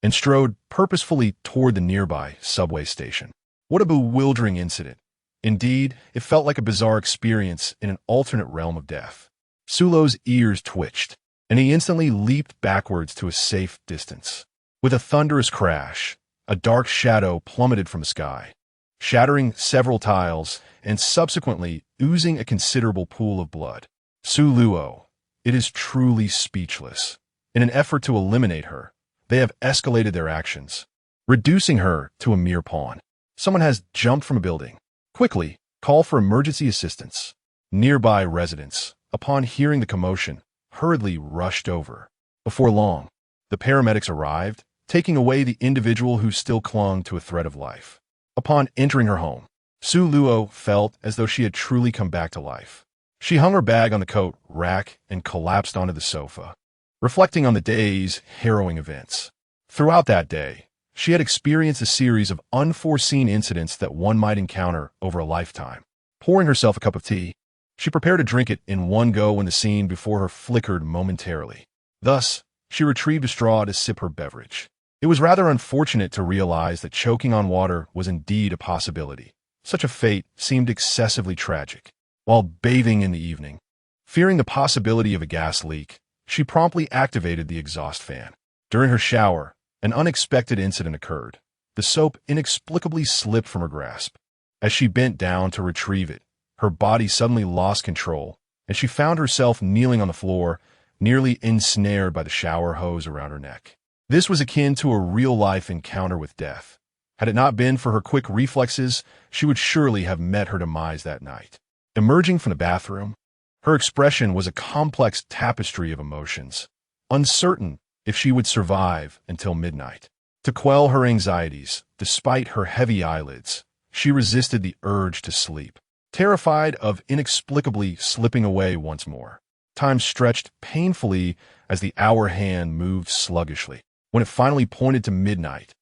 and strode purposefully toward the nearby subway station. What a bewildering incident. Indeed, it felt like a bizarre experience in an alternate realm of death. Sulo's ears twitched, and he instantly leaped backwards to a safe distance. With a thunderous crash, a dark shadow plummeted from the sky, shattering several tiles and subsequently oozing a considerable pool of blood. Luo, it is truly speechless. In an effort to eliminate her, they have escalated their actions, reducing her to a mere pawn. Someone has jumped from a building. Quickly, call for emergency assistance. Nearby residents, upon hearing the commotion, hurriedly rushed over. Before long, the paramedics arrived, taking away the individual who still clung to a thread of life. Upon entering her home, Luo felt as though she had truly come back to life. She hung her bag on the coat rack and collapsed onto the sofa, reflecting on the day's harrowing events. Throughout that day, she had experienced a series of unforeseen incidents that one might encounter over a lifetime. Pouring herself a cup of tea, she prepared to drink it in one go when the scene before her flickered momentarily. Thus, she retrieved a straw to sip her beverage. It was rather unfortunate to realize that choking on water was indeed a possibility. Such a fate seemed excessively tragic. While bathing in the evening, fearing the possibility of a gas leak, she promptly activated the exhaust fan. During her shower, an unexpected incident occurred. The soap inexplicably slipped from her grasp. As she bent down to retrieve it, her body suddenly lost control, and she found herself kneeling on the floor, nearly ensnared by the shower hose around her neck. This was akin to a real-life encounter with death. Had it not been for her quick reflexes, she would surely have met her demise that night. Emerging from the bathroom, her expression was a complex tapestry of emotions, uncertain if she would survive until midnight. To quell her anxieties, despite her heavy eyelids, she resisted the urge to sleep, terrified of inexplicably slipping away once more. Time stretched painfully as the hour hand moved sluggishly. When it finally pointed to midnight,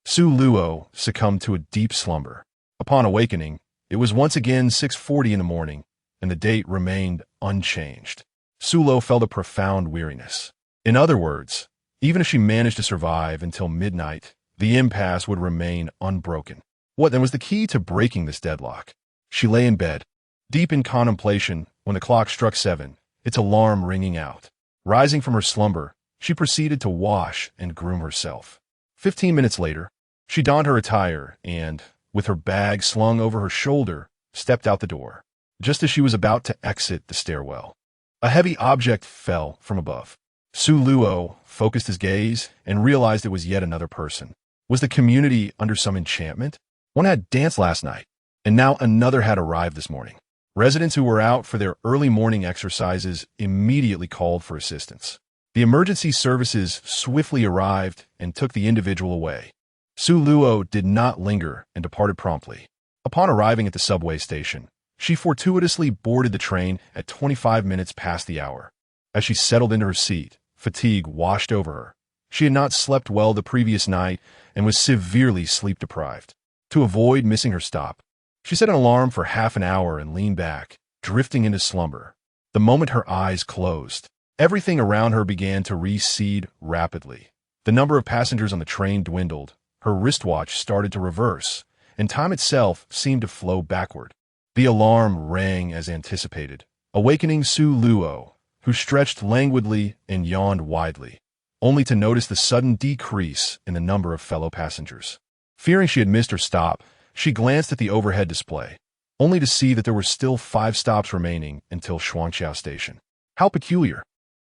Luo succumbed to a deep slumber. Upon awakening, it was once again 6:40 in the morning, and the date remained unchanged. Sulo felt a profound weariness. In other words, even if she managed to survive until midnight, the impasse would remain unbroken. What then was the key to breaking this deadlock? She lay in bed, deep in contemplation, when the clock struck 7, its alarm ringing out. Rising from her slumber, she proceeded to wash and groom herself. 15 minutes later, she donned her attire and, with her bag slung over her shoulder, stepped out the door. Just as she was about to exit the stairwell, a heavy object fell from above. Luo focused his gaze and realized it was yet another person. Was the community under some enchantment? One had danced last night, and now another had arrived this morning. Residents who were out for their early morning exercises immediately called for assistance. The emergency services swiftly arrived and took the individual away. Su Luo did not linger and departed promptly. Upon arriving at the subway station, she fortuitously boarded the train at 25 minutes past the hour. As she settled into her seat, fatigue washed over her. She had not slept well the previous night and was severely sleep-deprived. To avoid missing her stop, she set an alarm for half an hour and leaned back, drifting into slumber. The moment her eyes closed, everything around her began to recede rapidly. The number of passengers on the train dwindled, her wristwatch started to reverse, and time itself seemed to flow backward. The alarm rang as anticipated, awakening Su Luo, who stretched languidly and yawned widely, only to notice the sudden decrease in the number of fellow passengers. Fearing she had missed her stop, she glanced at the overhead display, only to see that there were still 5 stops remaining until Shuangqiao Station. How peculiar!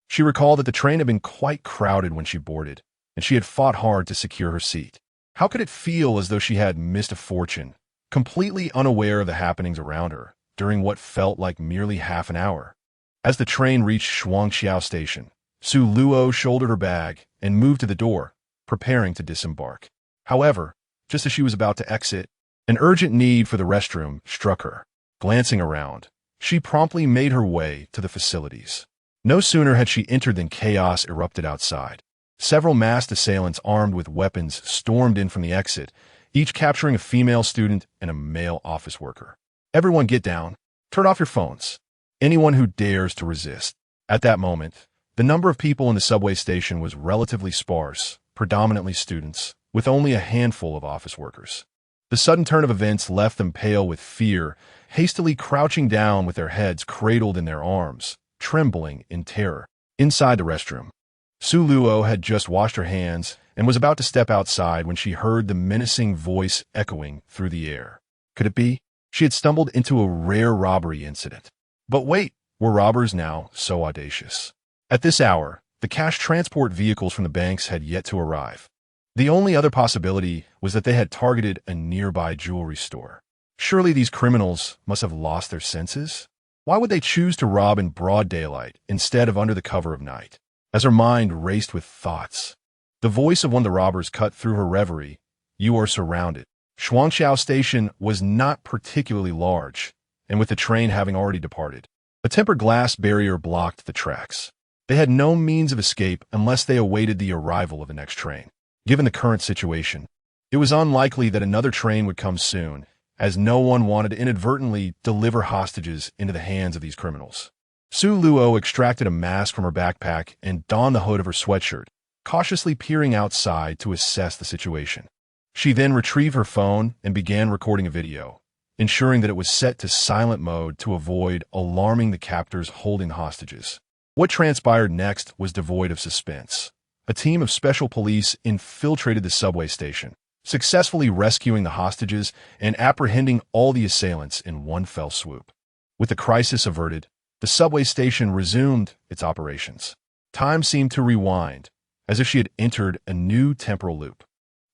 She recalled that the train had been quite crowded when she boarded, and she had fought hard to secure her seat. How could it feel as though she had missed a fortune, completely unaware of the happenings around her, during what felt like merely half an hour? As the train reached Shuangqiao Station, Su Luo shouldered her bag and moved to the door, preparing to disembark. However, just as she was about to exit, an urgent need for the restroom struck her. Glancing around, she promptly made her way to the facilities. No sooner had she entered than chaos erupted outside. Several masked assailants armed with weapons stormed in from the exit, each capturing a female student and a male office worker. Everyone get down. Turn off your phones. Anyone who dares to resist. At that moment, the number of people in the subway station was relatively sparse, predominantly students, with only a handful of office workers. The sudden turn of events left them pale with fear, hastily crouching down with their heads cradled in their arms, trembling in terror. Inside the restroom, Su Luo had just washed her hands and was about to step outside when she heard the menacing voice echoing through the air. Could it be? She had stumbled into a rare robbery incident. But wait, were robbers now so audacious? At this hour, the cash transport vehicles from the banks had yet to arrive. The only other possibility was that they had targeted a nearby jewelry store. Surely these criminals must have lost their senses? Why would they choose to rob in broad daylight instead of under the cover of night? As her mind raced with thoughts, the voice of one of the robbers cut through her reverie. You are surrounded. Shuangqiao Station was not particularly large, and with the train having already departed, a tempered glass barrier blocked the tracks. They had no means of escape unless they awaited the arrival of the next train. Given the current situation, it was unlikely that another train would come soon, as no one wanted to inadvertently deliver hostages into the hands of these criminals. Su Luo extracted a mask from her backpack and donned the hood of her sweatshirt, cautiously peering outside to assess the situation. She then retrieved her phone and began recording a video, ensuring that it was set to silent mode to avoid alarming the captors holding the hostages. What transpired next was devoid of suspense. A team of special police infiltrated the subway station, successfully rescuing the hostages and apprehending all the assailants in one fell swoop. With the crisis averted, the subway station resumed its operations. Time seemed to rewind, as if she had entered a new temporal loop.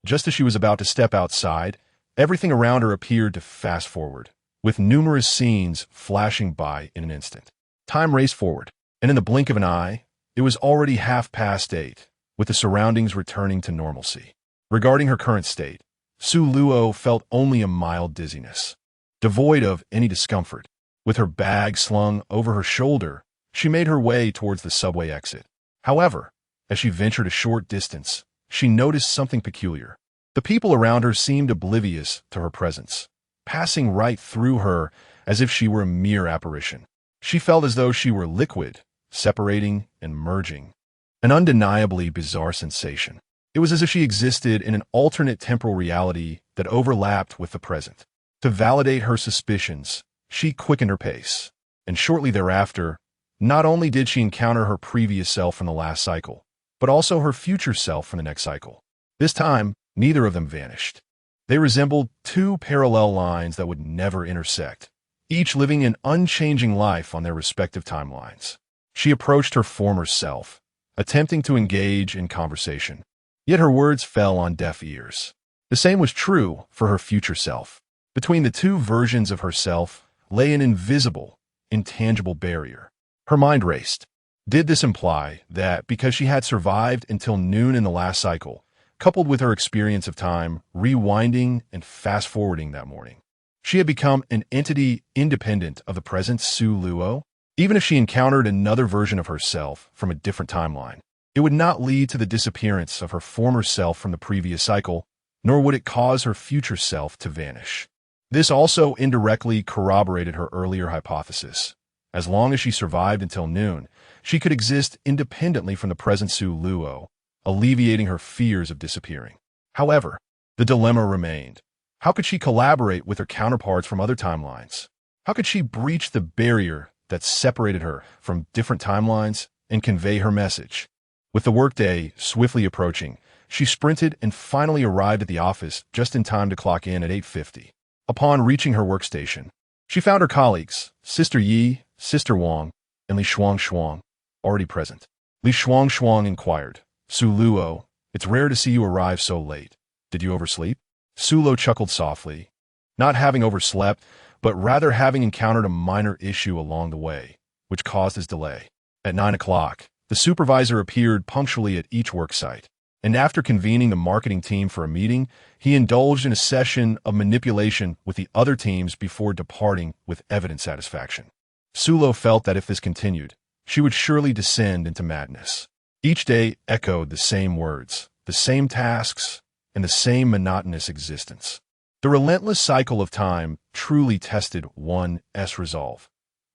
Just as she was about to step outside, everything around her appeared to fast forward, with numerous scenes flashing by in an instant. Time raced forward, and in the blink of an eye, it was already 8:30, with the surroundings returning to normalcy. Regarding her current state, Su Luo felt only a mild dizziness, devoid of any discomfort. With her bag slung over her shoulder, she made her way towards the subway exit. However, as she ventured a short distance, she noticed something peculiar. The people around her seemed oblivious to her presence, passing right through her as if she were a mere apparition. She felt as though she were liquid, separating and merging. An undeniably bizarre sensation. It was as if she existed in an alternate temporal reality that overlapped with the present. To validate her suspicions, she quickened her pace, and shortly thereafter, not only did she encounter her previous self from the last cycle, but also her future self from the next cycle. This time, neither of them vanished. They resembled two parallel lines that would never intersect, each living an unchanging life on their respective timelines. She approached her former self, attempting to engage in conversation. Yet her words fell on deaf ears. The same was true for her future self. Between the two versions of herself lay an invisible, intangible barrier. Her mind raced. Did this imply that because she had survived until noon in the last cycle, coupled with her experience of time rewinding and fast-forwarding that morning, she had become an entity independent of the present Su Luo? Even if she encountered another version of herself from a different timeline, it would not lead to the disappearance of her former self from the previous cycle, nor would it cause her future self to vanish. This also indirectly corroborated her earlier hypothesis. As long as she survived until noon, she could exist independently from the present Su Luo, alleviating her fears of disappearing. However, the dilemma remained. How could she collaborate with her counterparts from other timelines? How could she breach the barrier that separated her from different timelines and convey her message? With the workday swiftly approaching, she sprinted and finally arrived at the office just in time to clock in at 8:50. Upon reaching her workstation, she found her colleagues, Sister Yi, Sister Wang, and Li Shuang, already present. Li Shuang inquired, "Su Luo, it's rare to see you arrive so late. Did you oversleep?" Su Luo chuckled softly, not having overslept, but rather having encountered a minor issue along the way, which caused his delay. At 9 o'clock, the supervisor appeared punctually at each worksite, and after convening the marketing team for a meeting, he indulged in a session of manipulation with the other teams before departing with evident satisfaction. Su Luo felt that if this continued, she would surely descend into madness. Each day echoed the same words, the same tasks, and the same monotonous existence. The relentless cycle of time truly tested one's resolve.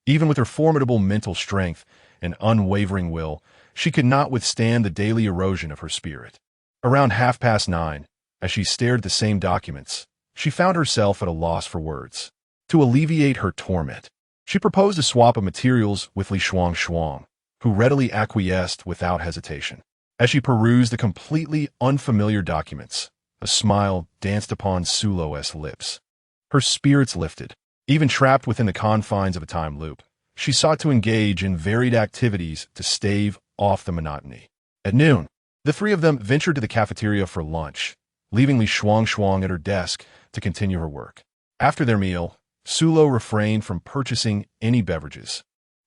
Even with her formidable mental strength and unwavering will, she could not withstand the daily erosion of her spirit. Around 9:30, as she stared at the same documents, she found herself at a loss for words. To alleviate her torment, she proposed a swap of materials with Li Shuang, who readily acquiesced without hesitation. As she perused the completely unfamiliar documents, a smile danced upon Su Luo's lips. Her spirits lifted. Even trapped within the confines of a time loop, she sought to engage in varied activities to stave off the monotony. At noon, the three of them ventured to the cafeteria for lunch, leaving Li Shuang at her desk to continue her work. After their meal, Su Luo refrained from purchasing any beverages,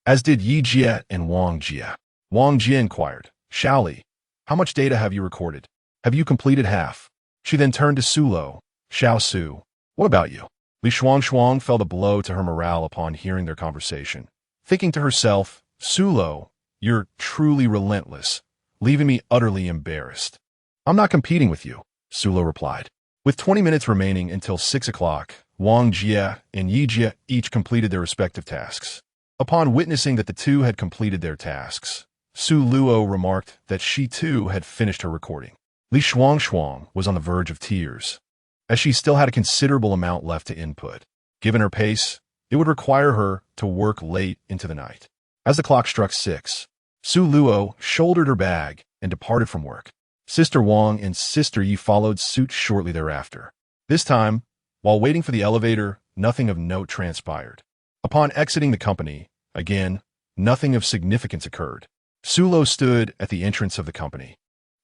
as did Yi Jie and Wang Jie. Wang Jie inquired, "Xiao Li, how much data have you recorded? Have you completed half?" She then turned to Su Luo, "Xiao Su, what about you?" Li Shuang felt a blow to her morale upon hearing their conversation. Thinking to herself, "Su Luo, you're truly relentless, leaving me utterly embarrassed." "I'm not competing with you," Su Luo replied. With 20 minutes remaining until 6 o'clock, Wang Jie and Yi Jie each completed their respective tasks. Upon witnessing that the two had completed their tasks, Su Luo remarked that she too had finished her recording. Li Shuang was on the verge of tears, as she still had a considerable amount left to input. Given her pace, it would require her to work late into the night. As the clock struck 6, Su Luo shouldered her bag and departed from work. Sister Wang and Sister Yi followed suit shortly thereafter. This time, while waiting for the elevator, nothing of note transpired. Upon exiting the company, again, nothing of significance occurred. Su Luo stood at the entrance of the company,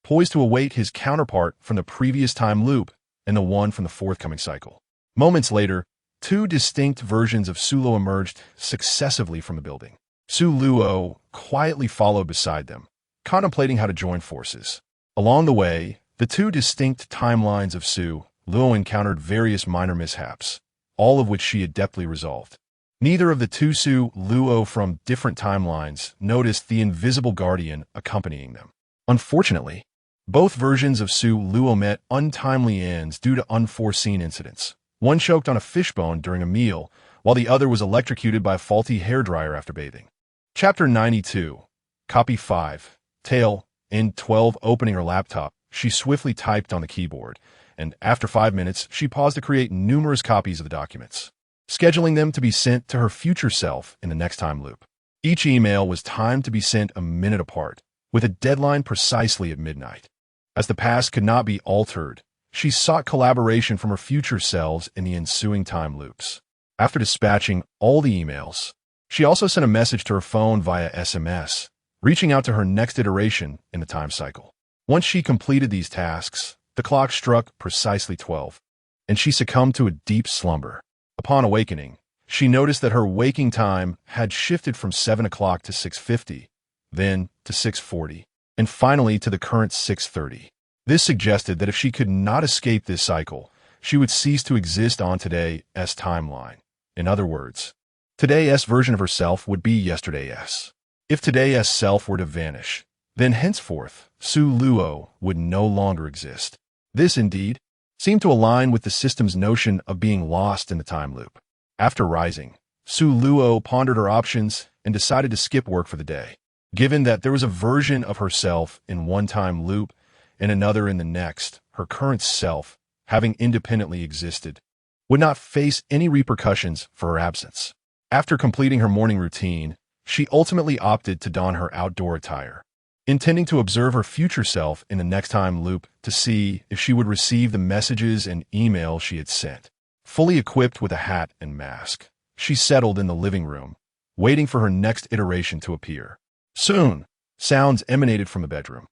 poised to await his counterpart from the previous time loop and the one from the forthcoming cycle. Moments later, two distinct versions of Su Luo emerged successively from the building. Su Luo quietly followed beside them, contemplating how to join forces. Along the way, the two distinct timelines of Su Luo encountered various minor mishaps, all of which she adeptly resolved. Neither of the two Su Luo from different timelines noticed the invisible guardian accompanying them. Unfortunately, both versions of Su Luo met untimely ends due to unforeseen incidents. One choked on a fishbone during a meal, while the other was electrocuted by a faulty hairdryer after bathing. Chapter 92, Copy 5, Tale, end.12. Opening her laptop, she swiftly typed on the keyboard, and after 5 minutes, she paused to create numerous copies of the documents, scheduling them to be sent to her future self in the next time loop. Each email was timed to be sent a minute apart, with a deadline precisely at midnight. As the past could not be altered, she sought collaboration from her future selves in the ensuing time loops. After dispatching all the emails, she also sent a message to her phone via SMS, reaching out to her next iteration in the time cycle. Once she completed these tasks, the clock struck precisely 12, and she succumbed to a deep slumber. Upon awakening, she noticed that her waking time had shifted from 7 o'clock to 6:50, then to 6:40, and finally to the current 6:30. This suggested that if she could not escape this cycle, she would cease to exist on today's timeline. In other words, today's version of herself would be yesterday's. If today's self were to vanish, then henceforth, Su Luo would no longer exist. This, indeed, seemed to align with the system's notion of being lost in the time loop. After rising, Su Luo pondered her options and decided to skip work for the day. Given that there was a version of herself in one time loop and another in the next, her current self, having independently existed, would not face any repercussions for her absence. After completing her morning routine, she ultimately opted to don her outdoor attire, intending to observe her future self in the next time loop to see if she would receive the messages and emails she had sent. Fully equipped with a hat and mask, she settled in the living room, waiting for her next iteration to appear. Soon, sounds emanated from the bedroom,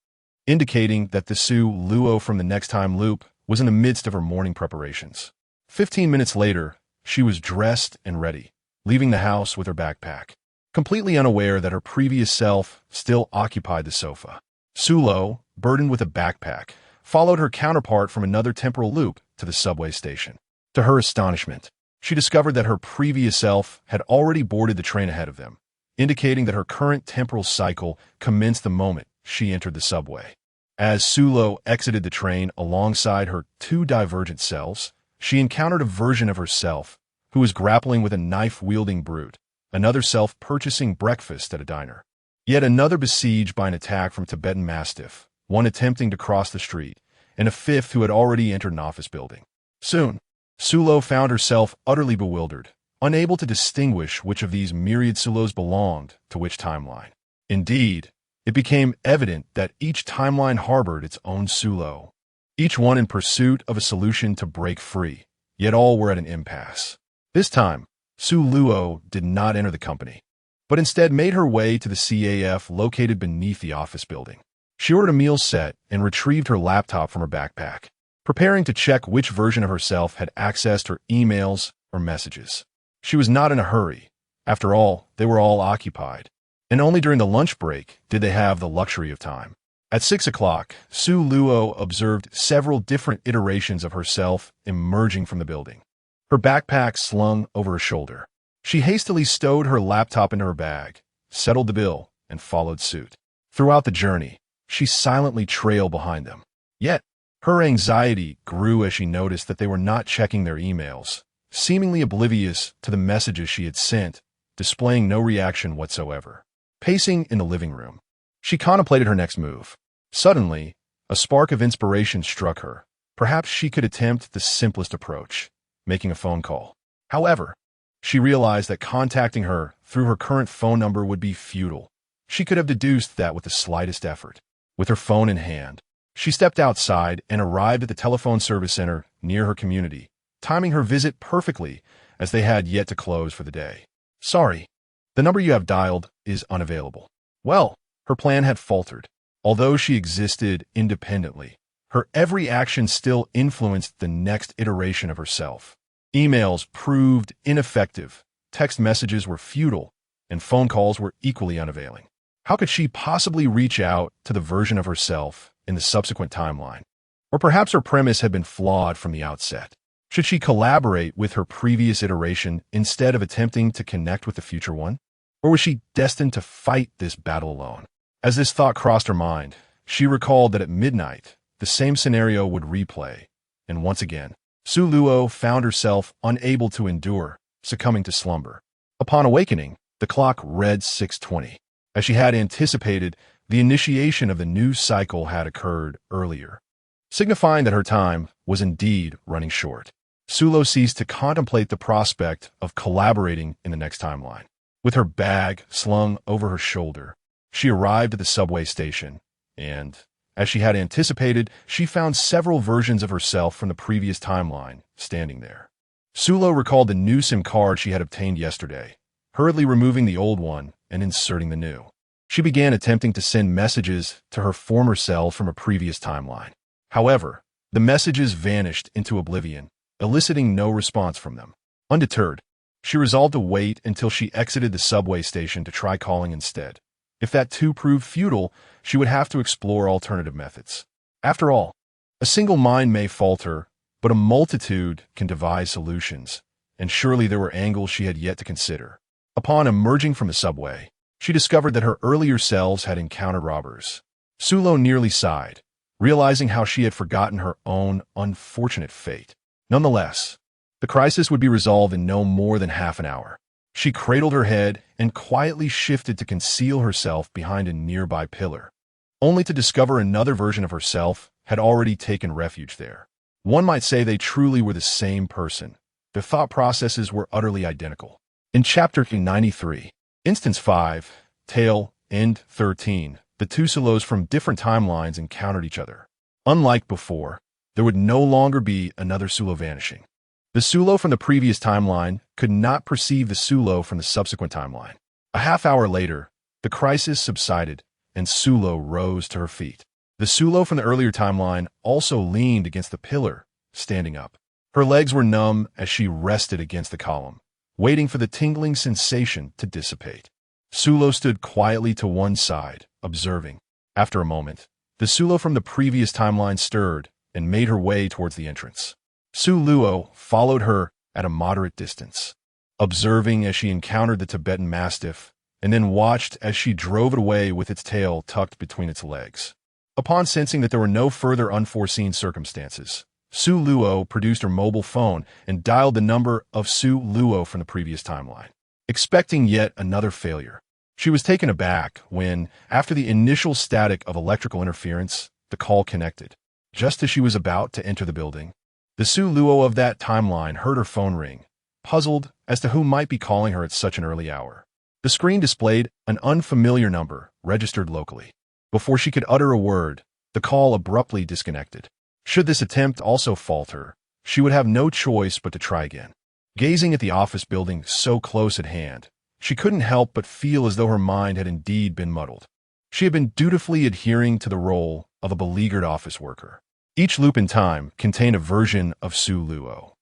indicating that the Su Luo from the next time loop was in the midst of her morning preparations. 15 minutes later, she was dressed and ready, leaving the house with her backpack, completely unaware that her previous self still occupied the sofa. Su Luo, burdened with a backpack, followed her counterpart from another temporal loop to the subway station. To her astonishment, she discovered that her previous self had already boarded the train ahead of them, indicating that her current temporal cycle commenced the moment she entered the subway. As Su Luo exited the train alongside her two divergent selves, she encountered a version of herself who was grappling with a knife-wielding brute, another self purchasing breakfast at a diner, yet another besieged by an attack from Tibetan Mastiff, one attempting to cross the street, and a fifth who had already entered an office building. Soon, Su Luo found herself utterly bewildered, unable to distinguish which of these myriad Su Luos belonged to which timeline. Indeed, it became evident that each timeline harbored its own Su Luo, each one in pursuit of a solution to break free, yet all were at an impasse. This time, Su Luo did not enter the company, but instead made her way to the CAF located beneath the office building. She ordered a meal set and retrieved her laptop from her backpack, preparing to check which version of herself had accessed her emails or messages. She was not in a hurry. After all, they were all occupied, and only during the lunch break did they have the luxury of time. At 6 o'clock, Su Luo observed several different iterations of herself emerging from the building, her backpack slung over her shoulder. She hastily stowed her laptop into her bag, settled the bill, and followed suit. Throughout the journey, she silently trailed behind them. Yet, her anxiety grew as she noticed that they were not checking their emails, seemingly oblivious to the messages she had sent, displaying no reaction whatsoever. Pacing in the living room, she contemplated her next move. Suddenly, a spark of inspiration struck her. Perhaps she could attempt the simplest approach, making a phone call. However, she realized that contacting her through her current phone number would be futile. She could have deduced that with the slightest effort. With her phone in hand, she stepped outside and arrived at the telephone service center near her community, timing her visit perfectly as they had yet to close for the day. "Sorry, the number you have dialed is unavailable." Well, her plan had faltered. Although she existed independently, her every action still influenced the next iteration of herself. Emails proved ineffective, text messages were futile, and phone calls were equally unavailing. How could she possibly reach out to the version of herself in the subsequent timeline? Or perhaps her premise had been flawed from the outset. Should she collaborate with her previous iteration instead of attempting to connect with the future one? Or was she destined to fight this battle alone? As this thought crossed her mind, she recalled that at midnight, the same scenario would replay, and once again, Su Luo found herself unable to endure, succumbing to slumber. Upon awakening, the clock read 6:20. As she had anticipated, the initiation of the new cycle had occurred earlier, signifying that her time was indeed running short. Su Luo ceased to contemplate the prospect of collaborating in the next timeline. With her bag slung over her shoulder, she arrived at the subway station, and, as she had anticipated, she found several versions of herself from the previous timeline standing there. Su Luo recalled the new SIM card she had obtained yesterday, hurriedly removing the old one and inserting the new. She began attempting to send messages to her former self from a previous timeline. However, the messages vanished into oblivion, eliciting no response from them. Undeterred, she resolved to wait until she exited the subway station to try calling instead. If that too proved futile, she would have to explore alternative methods. After all, a single mind may falter, but a multitude can devise solutions, and surely there were angles she had yet to consider. Upon emerging from the subway, she discovered that her earlier selves had encountered robbers. Sulo nearly sighed, realizing how she had forgotten her own unfortunate fate. Nonetheless, the crisis would be resolved in no more than half an hour. She cradled her head and quietly shifted to conceal herself behind a nearby pillar, only to discover another version of herself had already taken refuge there. One might say they truly were the same person. Their thought processes were utterly identical. In Chapter 93, Instance 5, Tale, End 13, the two Sulos from different timelines encountered each other. Unlike before, there would no longer be another Sulo vanishing. The Sulo from the previous timeline could not perceive the Sulo from the subsequent timeline. A half hour later, the crisis subsided, and Sulo rose to her feet. The Sulo from the earlier timeline also leaned against the pillar, standing up. Her legs were numb as she rested against the column, waiting for the tingling sensation to dissipate. Sulo stood quietly to one side, observing. After a moment, the Sulo from the previous timeline stirred and made her way towards the entrance. Su Luo followed her at a moderate distance, observing as she encountered the Tibetan Mastiff, and then watched as she drove it away with its tail tucked between its legs. Upon sensing that there were no further unforeseen circumstances, Su Luo produced her mobile phone and dialed the number of Su Luo from the previous timeline, expecting yet another failure. She was taken aback when, after the initial static of electrical interference, the call connected. Just as she was about to enter the building, the Su Luo of that timeline heard her phone ring, puzzled as to who might be calling her at such an early hour. The screen displayed an unfamiliar number, registered locally. Before she could utter a word, the call abruptly disconnected. Should this attempt also falter, she would have no choice but to try again. Gazing at the office building so close at hand, she couldn't help but feel as though her mind had indeed been muddled. She had been dutifully adhering to the role of a beleaguered office worker. Each loop in time contained a version of Su Luo,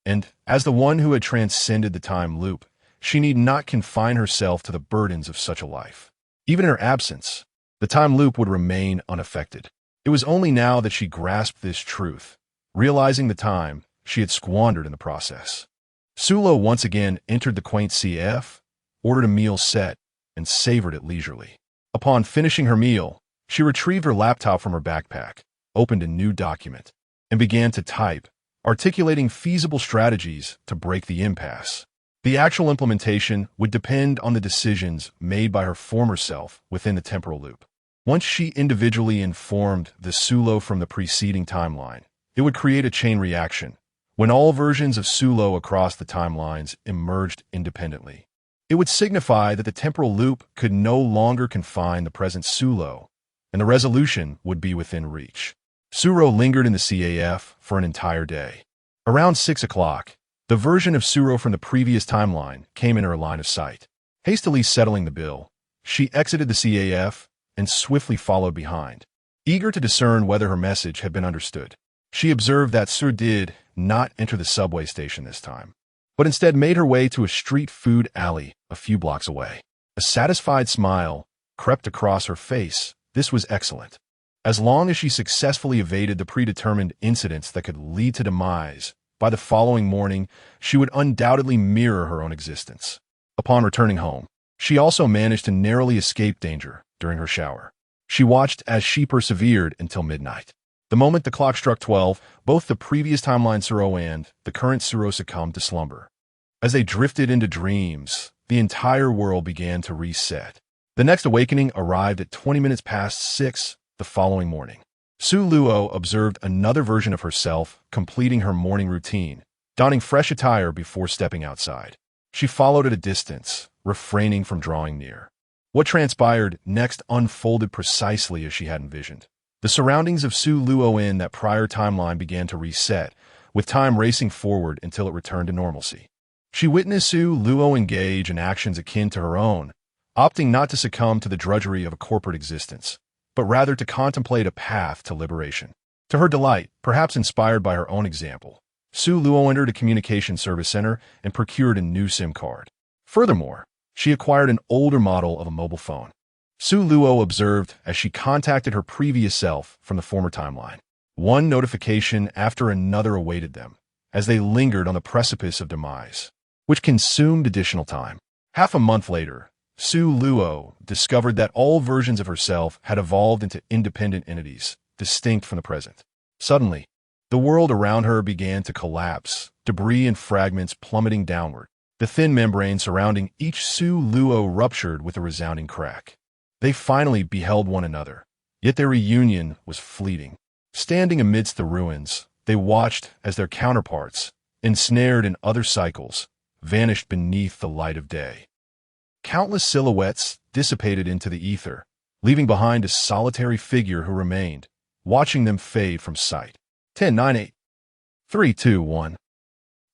and, as the one who had transcended the time loop, she need not confine herself to the burdens of such a life. Even in her absence, the time loop would remain unaffected. It was only now that she grasped this truth, realizing the time she had squandered in the process. Sulo once again entered the quaint CF, ordered a meal set, and savored it leisurely. Upon finishing her meal, she retrieved her laptop from her backpack, opened a new document, and began to type, articulating feasible strategies to break the impasse. The actual implementation would depend on the decisions made by her former self within the temporal loop. Once she individually informed the Sulo from the preceding timeline, it would create a chain reaction, when all versions of Sulo across the timelines emerged independently. It would signify that the temporal loop could no longer confine the present Sulo, and the resolution would be within reach. Suro lingered in the CAF for an entire day. Around 6 o'clock, the version of Suro from the previous timeline came in her line of sight. Hastily settling the bill, she exited the CAF and swiftly followed behind, eager to discern whether her message had been understood. She observed that Sur did not enter the subway station this time, but instead made her way to a street food alley a few blocks away. A satisfied smile crept across her face. This was excellent. As long as she successfully evaded the predetermined incidents that could lead to demise, by the following morning, she would undoubtedly mirror her own existence. Upon returning home, she also managed to narrowly escape danger during her shower. She watched as she persevered until midnight. The moment the clock struck 12, both the previous timeline Suro and the current Suro succumbed to slumber. As they drifted into dreams, the entire world began to reset. The next awakening arrived at 20 minutes past 6 the following morning. Su Luo observed another version of herself completing her morning routine, donning fresh attire before stepping outside. She followed at a distance, refraining from drawing near. What transpired next unfolded precisely as she had envisioned. The surroundings of Su Luo in that prior timeline began to reset, with time racing forward until it returned to normalcy. She witnessed Su Luo engage in actions akin to her own, opting not to succumb to the drudgery of a corporate existence, but rather to contemplate a path to liberation. To her delight, perhaps inspired by her own example, Su Luo entered a communication service center and procured a new SIM card. Furthermore, she acquired an older model of a mobile phone. Su Luo observed as she contacted her previous self from the former timeline. One notification after another awaited them, as they lingered on the precipice of demise, which consumed additional time. Half a month later, Su Luo discovered that all versions of herself had evolved into independent entities, distinct from the present. Suddenly, the world around her began to collapse, debris and fragments plummeting downward. The thin membrane surrounding each Su Luo ruptured with a resounding crack. They finally beheld one another, yet their reunion was fleeting. Standing amidst the ruins, they watched as their counterparts, ensnared in other cycles, vanished beneath the light of day. Countless silhouettes dissipated into the ether, leaving behind a solitary figure who remained, watching them fade from sight. 10, 9, 8, 3, 2, 1.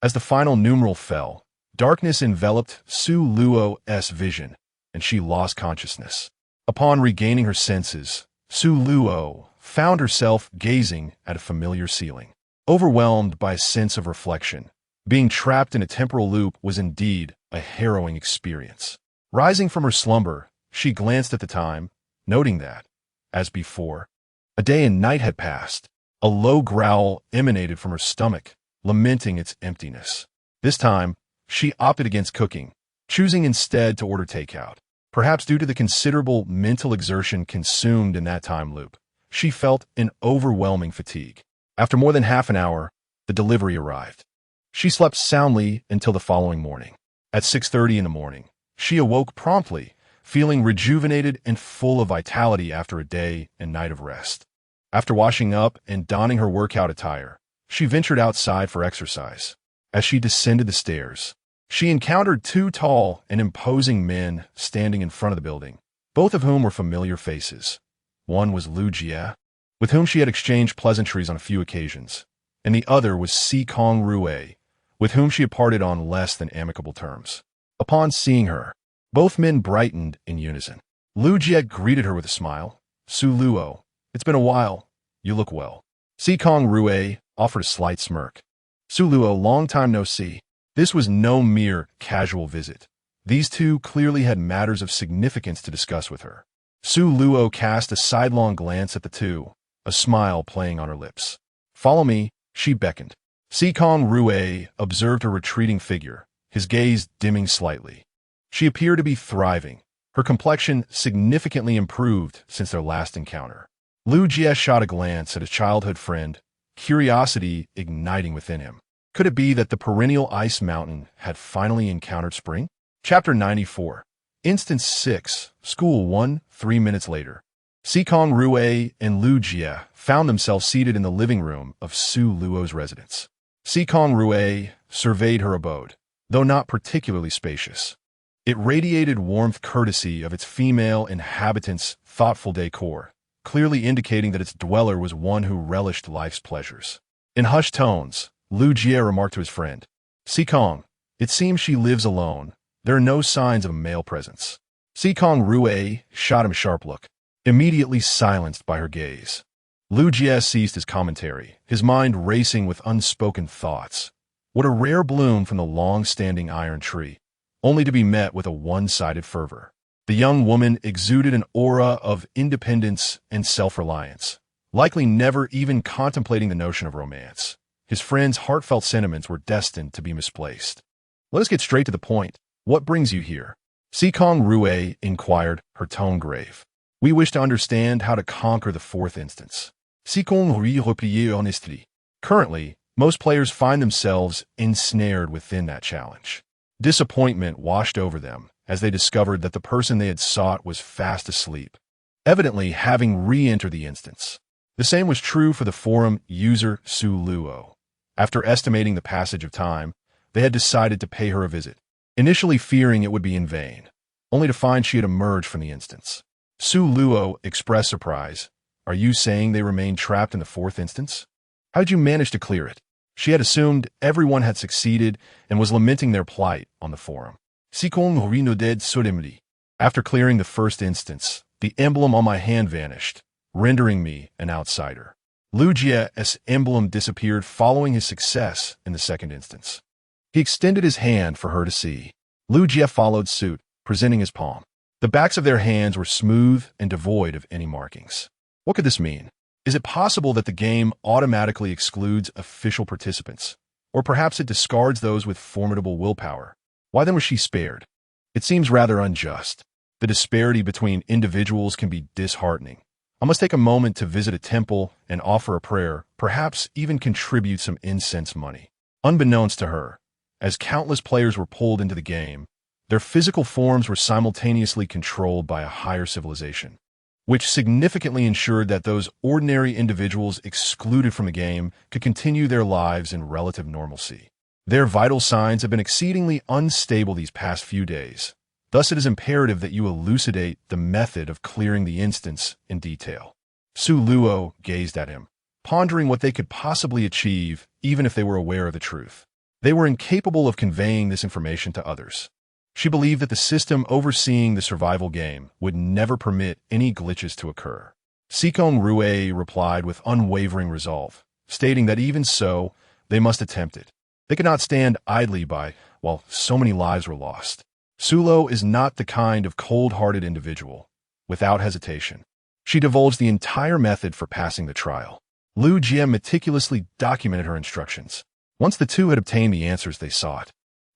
As the final numeral fell, darkness enveloped Su Luo's vision, and she lost consciousness. Upon regaining her senses, Su Luo found herself gazing at a familiar ceiling. Overwhelmed by a sense of reflection, being trapped in a temporal loop was indeed a harrowing experience. Rising from her slumber, she glanced at the time, noting that, as before, a day and night had passed. A low growl emanated from her stomach, lamenting its emptiness. This time, she opted against cooking, choosing instead to order takeout. Perhaps due to the considerable mental exertion consumed in that time loop, she felt an overwhelming fatigue. After more than half an hour, the delivery arrived. She slept soundly until the following morning. At 6:30 in the morning, she awoke promptly, feeling rejuvenated and full of vitality after a day and night of rest. After washing up and donning her workout attire, she ventured outside for exercise. As she descended the stairs, she encountered two tall and imposing men standing in front of the building, both of whom were familiar faces. One was Lu Jie, with whom she had exchanged pleasantries on a few occasions, and the other was Si Kong Rue, with whom she had parted on less than amicable terms. Upon seeing her, both men brightened in unison. Lu Jie greeted her with a smile. "Su Luo, it's been a while. You look well." Si Kong Rue offered a slight smirk. "Su Luo, long time no see." This was no mere casual visit. These two clearly had matters of significance to discuss with her. Su Luo cast a sidelong glance at the two, a smile playing on her lips. "Follow me," she beckoned. Si Kong Rue observed her retreating figure, his gaze dimming slightly. She appeared to be thriving, her complexion significantly improved since their last encounter. Lu Jie shot a glance at his childhood friend, curiosity igniting within him. Could it be that the perennial ice mountain had finally encountered spring? Chapter 94. Instance 6, School 1, 3 minutes later. Si Kong Rue and Lu Jie found themselves seated in the living room of Su Luo's residence. Si Kong Rue surveyed her abode, though not particularly spacious. It radiated warmth courtesy of its female inhabitants' thoughtful decor, clearly indicating that its dweller was one who relished life's pleasures. In hushed tones, Lu Jie remarked to his friend, "Si Kong, it seems she lives alone. There are no signs of a male presence." Si Kong Rue shot him a sharp look, immediately silenced by her gaze. Lu Jie ceased his commentary, his mind racing with unspoken thoughts. What a rare bloom from the long-standing iron tree, only to be met with a one-sided fervor. The young woman exuded an aura of independence and self-reliance, likely never even contemplating the notion of romance. His friend's heartfelt sentiments were destined to be misplaced. "Let us get straight to the point. What brings you here?" Si Kong Rue inquired, her tone grave. "We wish to understand how to conquer the fourth instance." Si Kong Rue replied honestly. Currently, most players find themselves ensnared within that challenge. Disappointment washed over them as they discovered that the person they had sought was fast asleep, evidently having re-entered the instance. The same was true for the forum user Su Luo. After estimating the passage of time, they had decided to pay her a visit, initially fearing it would be in vain, only to find she had emerged from the instance. Su Luo expressed surprise. "Are you saying they remained trapped in the fourth instance? How did you manage to clear it?" She had assumed everyone had succeeded and was lamenting their plight on the forum. Si Kong Rue nodded solemnly. "After clearing the first instance, the emblem on my hand vanished, rendering me an outsider. Lu Jie's emblem disappeared following his success in the second instance." He extended his hand for her to see. Lu Jie followed suit, presenting his palm. The backs of their hands were smooth and devoid of any markings. What could this mean? Is it possible that the game automatically excludes official participants? Or perhaps it discards those with formidable willpower? Why then was she spared? It seems rather unjust. The disparity between individuals can be disheartening. I must take a moment to visit a temple and offer a prayer, perhaps even contribute some incense money. Unbeknownst to her, as countless players were pulled into the game, their physical forms were simultaneously controlled by a higher civilization, which significantly ensured that those ordinary individuals excluded from the game could continue their lives in relative normalcy. Their vital signs have been exceedingly unstable these past few days. Thus, it is imperative that you elucidate the method of clearing the instance in detail. Su Luo gazed at him, pondering what they could possibly achieve, even if they were aware of the truth. They were incapable of conveying this information to others. She believed that the system overseeing the survival game would never permit any glitches to occur. Sikong Rue replied with unwavering resolve, stating that even so, they must attempt it. They could not stand idly by while so many lives were lost. Sulo is not the kind of cold-hearted individual. Without hesitation, she divulged the entire method for passing the trial. Lu Jie meticulously documented her instructions. Once the two had obtained the answers they sought,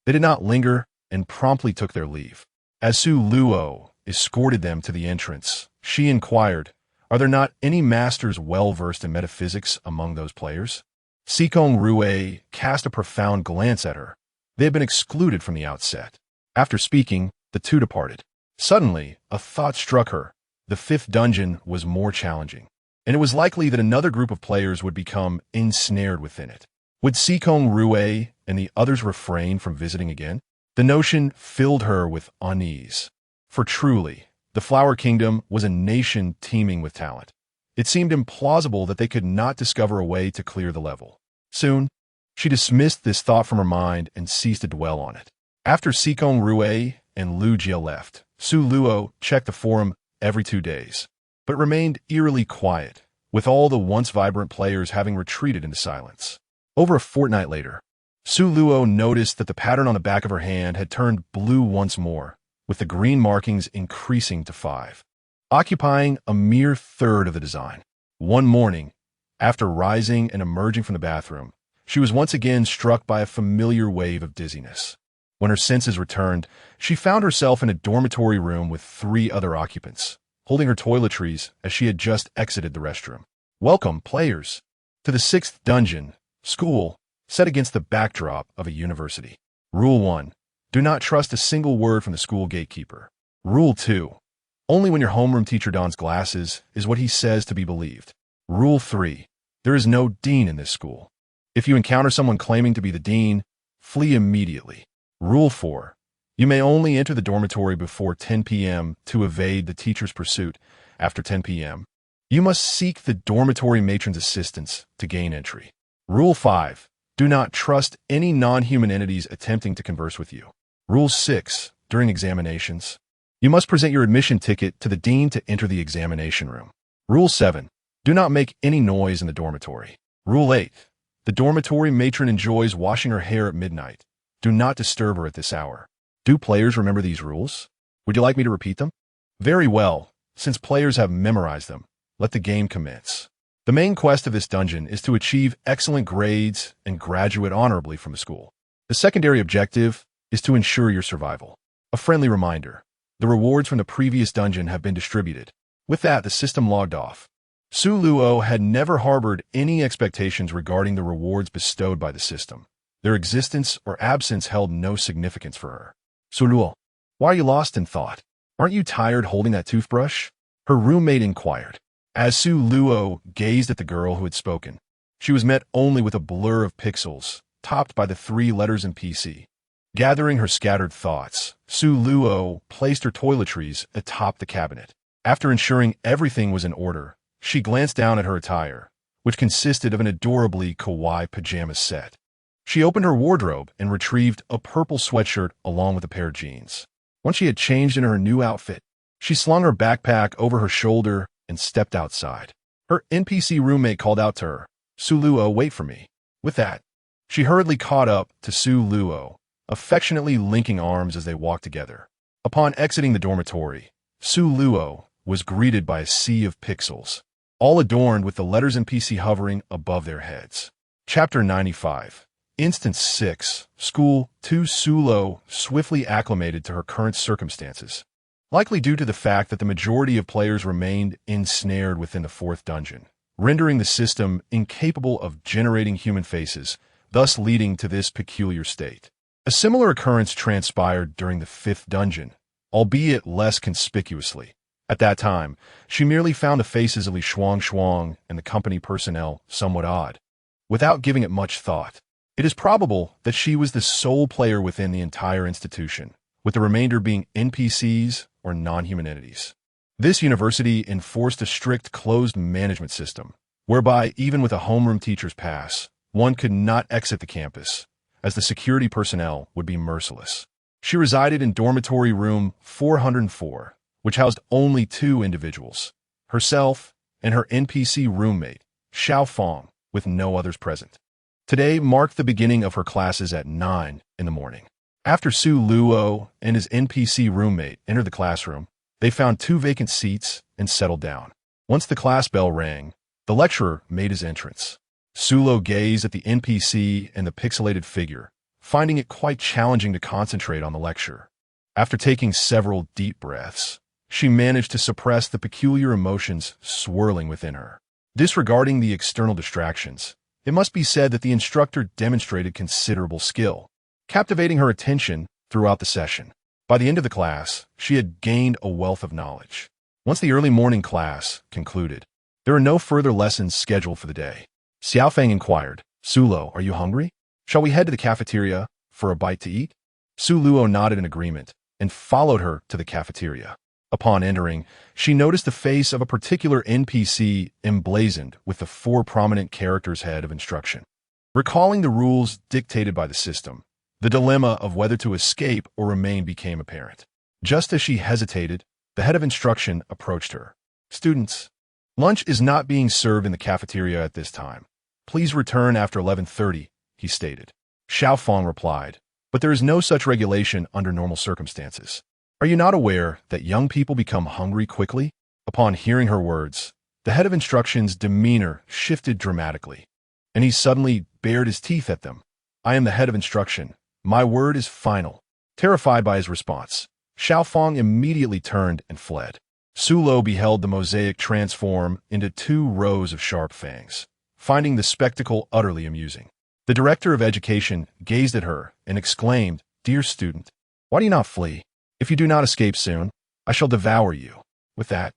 they did not linger and promptly took their leave. As Su Luo escorted them to the entrance, she inquired, "Are there not any masters well-versed in metaphysics among those players?" Sikong Rue cast a profound glance at her. They had been excluded from the outset. After speaking, the two departed. Suddenly, a thought struck her. The fifth dungeon was more challenging, and it was likely that another group of players would become ensnared within it. Would Sikong Rue and the others refrain from visiting again? The notion filled her with unease. For truly, the Flower Kingdom was a nation teeming with talent. It seemed implausible that they could not discover a way to clear the level. Soon, she dismissed this thought from her mind and ceased to dwell on it. After Sikong Rue and Lu Jie left, Su Luo checked the forum every 2 days, but remained eerily quiet, with all the once vibrant players having retreated into silence. Over a fortnight later, Su Luo noticed that the pattern on the back of her hand had turned blue once more, with the green markings increasing to 5, occupying a mere third of the design. One morning, after rising and emerging from the bathroom, she was once again struck by a familiar wave of dizziness. When her senses returned, she found herself in a dormitory room with 3 other occupants, holding her toiletries as she had just exited the restroom. Welcome, players, to the 6th dungeon, school, set against the backdrop of a university. Rule 1. Do not trust a single word from the school gatekeeper. Rule 2. Only when your homeroom teacher dons glasses is what he says to be believed. Rule 3. There is no dean in this school. If you encounter someone claiming to be the dean, flee immediately. Rule 4. You may only enter the dormitory before 10 p.m. to evade the teacher's pursuit. After 10 p.m., you must seek the dormitory matron's assistance to gain entry. Rule 5. Do not trust any non-human entities attempting to converse with you. Rule 6. During examinations, you must present your admission ticket to the dean to enter the examination room. Rule 7. Do not make any noise in the dormitory. Rule 8. The dormitory matron enjoys washing her hair at midnight. Do not disturb her at this hour. Do players remember these rules? Would you like me to repeat them? Very well. Since players have memorized them, let the game commence. The main quest of this dungeon is to achieve excellent grades and graduate honorably from the school. The secondary objective is to ensure your survival. A friendly reminder, the rewards from the previous dungeon have been distributed. With that, the system logged off. Su Luo had never harbored any expectations regarding the rewards bestowed by the system. Their existence or absence held no significance for her. Su Luo, why are you lost in thought? Aren't you tired holding that toothbrush? Her roommate inquired. As Su Luo gazed at the girl who had spoken, she was met only with a blur of pixels, topped by the 3 letters in PC. Gathering her scattered thoughts, Su Luo placed her toiletries atop the cabinet. After ensuring everything was in order, she glanced down at her attire, which consisted of an adorably kawaii pajama set. She opened her wardrobe and retrieved a purple sweatshirt along with a pair of jeans. Once she had changed into her new outfit, she slung her backpack over her shoulder and stepped outside. Her NPC roommate called out to her, "Su Luo, wait for me." With that, she hurriedly caught up to Su Luo, affectionately linking arms as they walked together. Upon exiting the dormitory, Su Luo was greeted by a sea of pixels, all adorned with the letters NPC hovering above their heads. Chapter 95. Instance 6. School 2. Su Luo swiftly acclimated to her current circumstances, likely due to the fact that the majority of players remained ensnared within the fourth dungeon, rendering the system incapable of generating human faces, thus leading to this peculiar state. A similar occurrence transpired during the fifth dungeon, albeit less conspicuously. At that time, she merely found the faces of Li Shuang and the company personnel somewhat odd. Without giving it much thought, it is probable that she was the sole player within the entire institution, with the remainder being NPCs or non-human entities. This university enforced a strict closed management system, whereby even with a homeroom teacher's pass, one could not exit the campus, as the security personnel would be merciless. She resided in dormitory room 404, which housed only 2 individuals, herself and her NPC roommate, Xiao Fong, with no others present. Today marked the beginning of her classes at 9 in the morning. After Su Luo and his NPC roommate entered the classroom, they found 2 vacant seats and settled down. Once the class bell rang, the lecturer made his entrance. Su Luo gazed at the NPC and the pixelated figure, finding it quite challenging to concentrate on the lecture. After taking several deep breaths, she managed to suppress the peculiar emotions swirling within her. Disregarding the external distractions, it must be said that the instructor demonstrated considerable skill, captivating her attention throughout the session. By the end of the class, she had gained a wealth of knowledge. Once the early morning class concluded, there were no further lessons scheduled for the day. Xiaofeng inquired, "Su Luo, are you hungry? Shall we head to the cafeteria for a bite to eat?" Su Luo nodded in agreement and followed her to the cafeteria. Upon entering, she noticed the face of a particular NPC emblazoned with the 4 prominent characters' head of instruction. Recalling the rules dictated by the system, the dilemma of whether to escape or remain became apparent. Just as she hesitated, the head of instruction approached her. "Students, lunch is not being served in the cafeteria at this time. Please return after 11:30, he stated. Xiao Fong replied, "But there is no such regulation under normal circumstances. Are you not aware that young people become hungry quickly?" Upon hearing her words, the head of instruction's demeanor shifted dramatically, and he suddenly bared his teeth at them. "I am the head of instruction. My word is final." Terrified by his response, Xiao Fong immediately turned and fled. Su Luo beheld the mosaic transform into 2 rows of sharp fangs, finding the spectacle utterly amusing. The director of education gazed at her and exclaimed, "Dear student, why do you not flee? If you do not escape soon, I shall devour you." With that,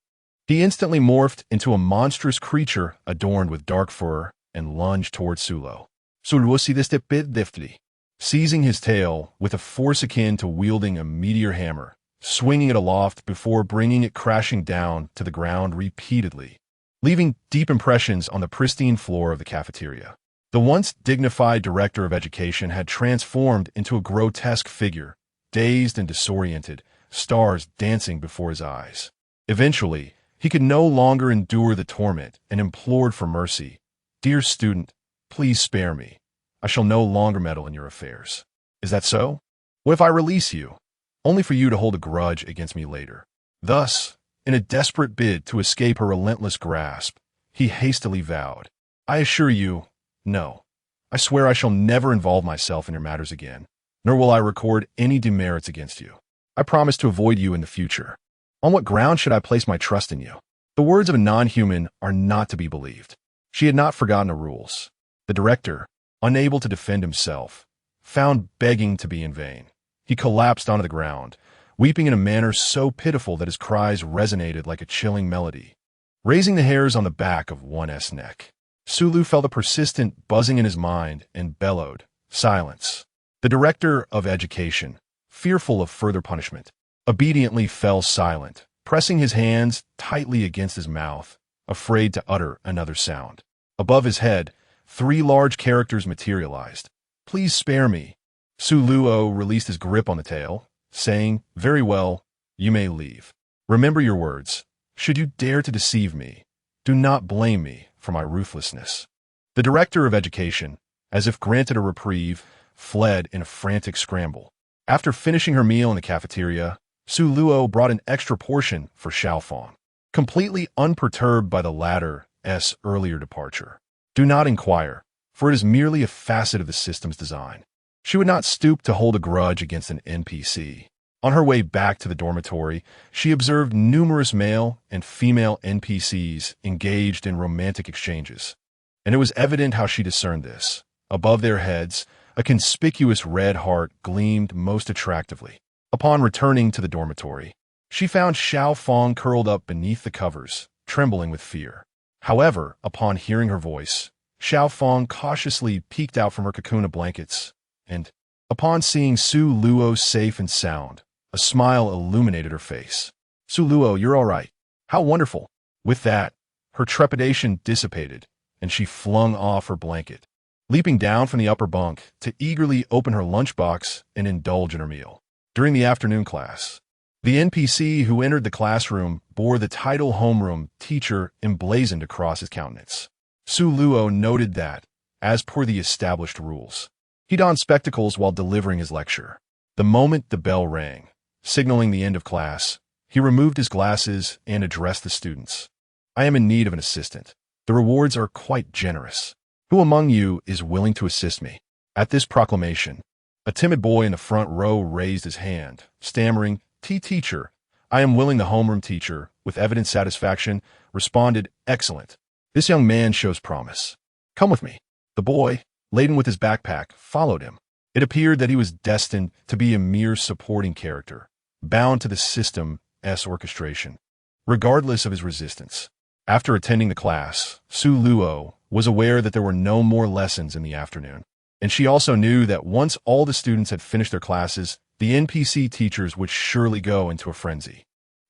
he instantly morphed into a monstrous creature adorned with dark fur and lunged towards Su Luo. Su Luo see this bit deftly, seizing his tail with a force akin to wielding a meteor hammer, swinging it aloft before bringing it crashing down to the ground repeatedly, leaving deep impressions on the pristine floor of the cafeteria. The once dignified director of education had transformed into a grotesque figure, dazed and disoriented, stars dancing before his eyes. Eventually, he could no longer endure the torment and implored for mercy. "Dear student, please spare me. I shall no longer meddle in your affairs." "Is that so? What if I release you, only for you to hold a grudge against me later?" Thus, in a desperate bid to escape her relentless grasp, he hastily vowed, "I assure you, no. I swear I shall never involve myself in your matters again, nor will I record any demerits against you. I promise to avoid you in the future. On what ground should I place my trust in you?" The words of a non-human are not to be believed. She had not forgotten the rules. The director, unable to defend himself, found begging to be in vain. He collapsed onto the ground, weeping in a manner so pitiful that his cries resonated like a chilling melody, raising the hairs on the back of one's neck. Su Luo felt a persistent buzzing in his mind and bellowed, "Silence." The director of education, fearful of further punishment, obediently fell silent, pressing his hands tightly against his mouth, afraid to utter another sound. Above his head, 3 large characters materialized. "Please spare me." Su Luo released his grip on the tail, saying, "Very well, you may leave. Remember your words. Should you dare to deceive me, do not blame me for my ruthlessness." The director of education, as if granted a reprieve, fled in a frantic scramble. After finishing her meal in the cafeteria, Su Luo brought an extra portion for Xiaofang, completely unperturbed by the latter's earlier departure. Do not inquire, for it is merely a facet of the system's design. She would not stoop to hold a grudge against an NPC. On her way back to the dormitory, she observed numerous male and female NPCs engaged in romantic exchanges, and it was evident how she discerned this. Above their heads, a conspicuous red heart gleamed most attractively. Upon returning to the dormitory, she found Xiaofang curled up beneath the covers, trembling with fear. However, upon hearing her voice, Xiaofang cautiously peeked out from her cocoon of blankets, and, upon seeing Su Luo safe and sound, a smile illuminated her face. Su Luo, you're all right. How wonderful. With that, her trepidation dissipated, and she flung off her blanket, leaping down from the upper bunk to eagerly open her lunchbox and indulge in her meal. During the afternoon class, the NPC who entered the classroom bore the title homeroom teacher emblazoned across his countenance. Su Luo noted that, as per the established rules, he donned spectacles while delivering his lecture. The moment the bell rang, signaling the end of class, he removed his glasses and addressed the students. I am in need of an assistant. The rewards are quite generous. Who among you is willing to assist me? At this proclamation, a timid boy in the front row raised his hand, stammering, Teacher, I am willing. The homeroom teacher, with evident satisfaction, responded, Excellent. This young man shows promise. Come with me. The boy, laden with his backpack, followed him. It appeared that he was destined to be a mere supporting character, bound to the system's orchestration, regardless of his resistance. After attending the class, Su Luo was aware that there were no more lessons in the afternoon, and she also knew that once all the students had finished their classes, the NPC teachers would surely go into a frenzy.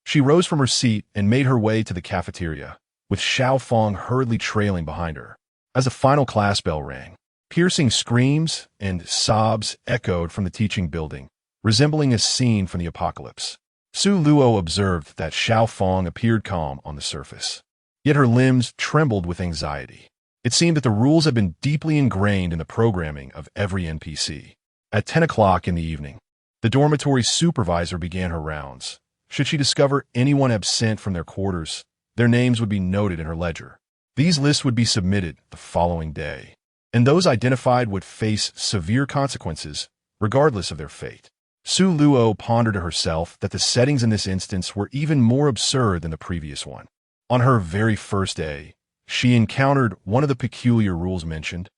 She rose from her seat and made her way to the cafeteria, with Xiaofang hurriedly trailing behind her. As the final class bell rang, piercing screams and sobs echoed from the teaching building, resembling a scene from the apocalypse. Su Luo observed that Xiaofang appeared calm on the surface, yet her limbs trembled with anxiety. It seemed that the rules had been deeply ingrained in the programming of every NPC. At 10 o'clock in the evening, the dormitory supervisor began her rounds. Should she discover anyone absent from their quarters, their names would be noted in her ledger. These lists would be submitted the following day, and those identified would face severe consequences, regardless of their fate. Su Luo pondered to herself that the settings in this instance were even more absurd than the previous one. On her very first day, she encountered one of the peculiar rules mentioned,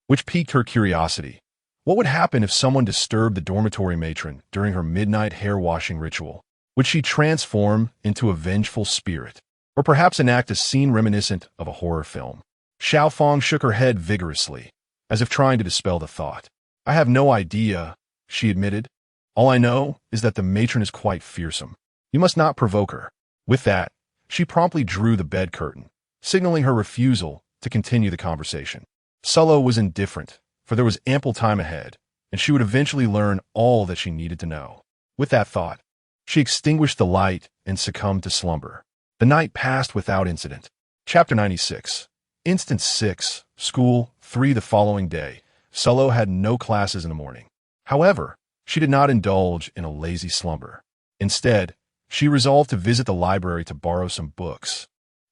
which piqued her curiosity. What would happen if someone disturbed the dormitory matron during her midnight hair-washing ritual? Would she transform into a vengeful spirit, or perhaps enact a scene reminiscent of a horror film? Xiaofang shook her head vigorously, as if trying to dispel the thought. I have no idea, she admitted. All I know is that the matron is quite fearsome. You must not provoke her. With that, she promptly drew the bed curtain, signaling her refusal to continue the conversation. Sullo was indifferent, for there was ample time ahead, and she would eventually learn all that she needed to know. With that thought, she extinguished the light and succumbed to slumber. The night passed without incident. Chapter 96. Instance 6, School 3. The following day, Sullo had no classes in the morning. However, she did not indulge in a lazy slumber. Instead, she resolved to visit the library to borrow some books,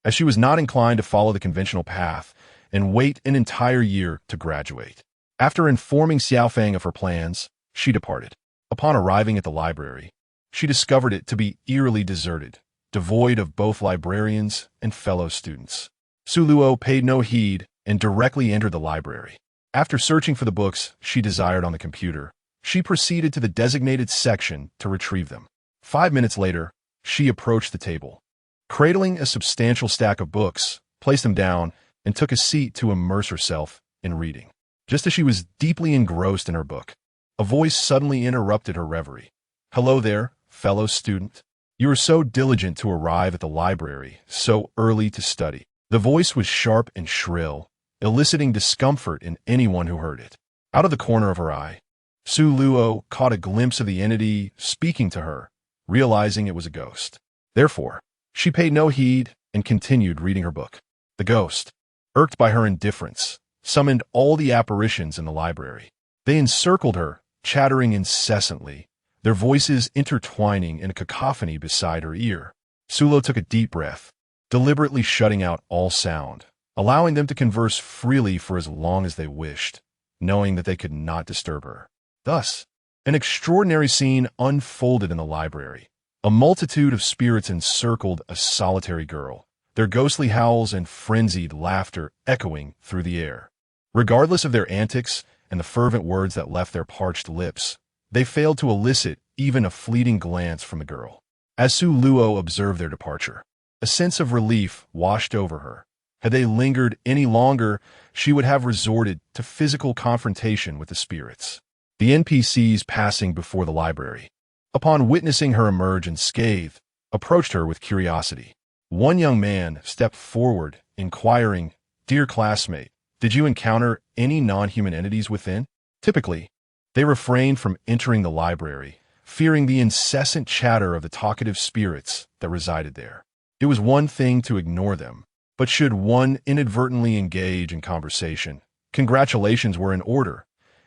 as she was not inclined to follow the conventional path and wait an entire year to graduate. After informing Xiaofang of her plans, she departed. Upon arriving at the library, she discovered it to be eerily deserted, devoid of both librarians and fellow students. Su Luo paid no heed and directly entered the library. After searching for the books she desired on the computer, she proceeded to the designated section to retrieve them. 5 minutes later, she approached the table. Cradling a substantial stack of books, placed them down, and took a seat to immerse herself in reading. Just as she was deeply engrossed in her book, a voice suddenly interrupted her reverie. Hello there, fellow student. You are so diligent to arrive at the library so early to study. The voice was sharp and shrill, eliciting discomfort in anyone who heard it. Out of the corner of her eye, Su Luo caught a glimpse of the entity speaking to her, realizing it was a ghost. Therefore, she paid no heed and continued reading her book. The ghost, irked by her indifference, summoned all the apparitions in the library. They encircled her, chattering incessantly, their voices intertwining in a cacophony beside her ear. Sulo took a deep breath, deliberately shutting out all sound, allowing them to converse freely for as long as they wished, knowing that they could not disturb her. Thus, an extraordinary scene unfolded in the library. A multitude of spirits encircled a solitary girl, their ghostly howls and frenzied laughter echoing through the air. Regardless of their antics and the fervent words that left their parched lips, they failed to elicit even a fleeting glance from the girl. As Su Luo observed their departure, a sense of relief washed over her. Had they lingered any longer, she would have resorted to physical confrontation with the spirits. The NPCs passing before the library, upon witnessing her emerge unscathed, approached her with curiosity. One young man stepped forward, inquiring, "Dear classmate, did you encounter any non-human entities within?" Typically, they refrained from entering the library, fearing the incessant chatter of the talkative spirits that resided there. It was one thing to ignore them, but should one inadvertently engage in conversation, congratulations were in order.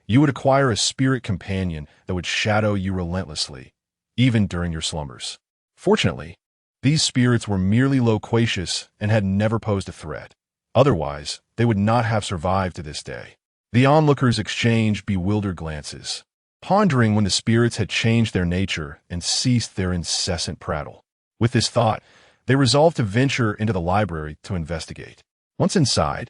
You would acquire a spirit companion that would shadow you relentlessly, even during your slumbers. Fortunately, these spirits were merely loquacious and had never posed a threat. Otherwise, they would not have survived to this day. The onlookers exchanged bewildered glances, pondering when the spirits had changed their nature and ceased their incessant prattle. With this thought, they resolved to venture into the library to investigate. Once inside,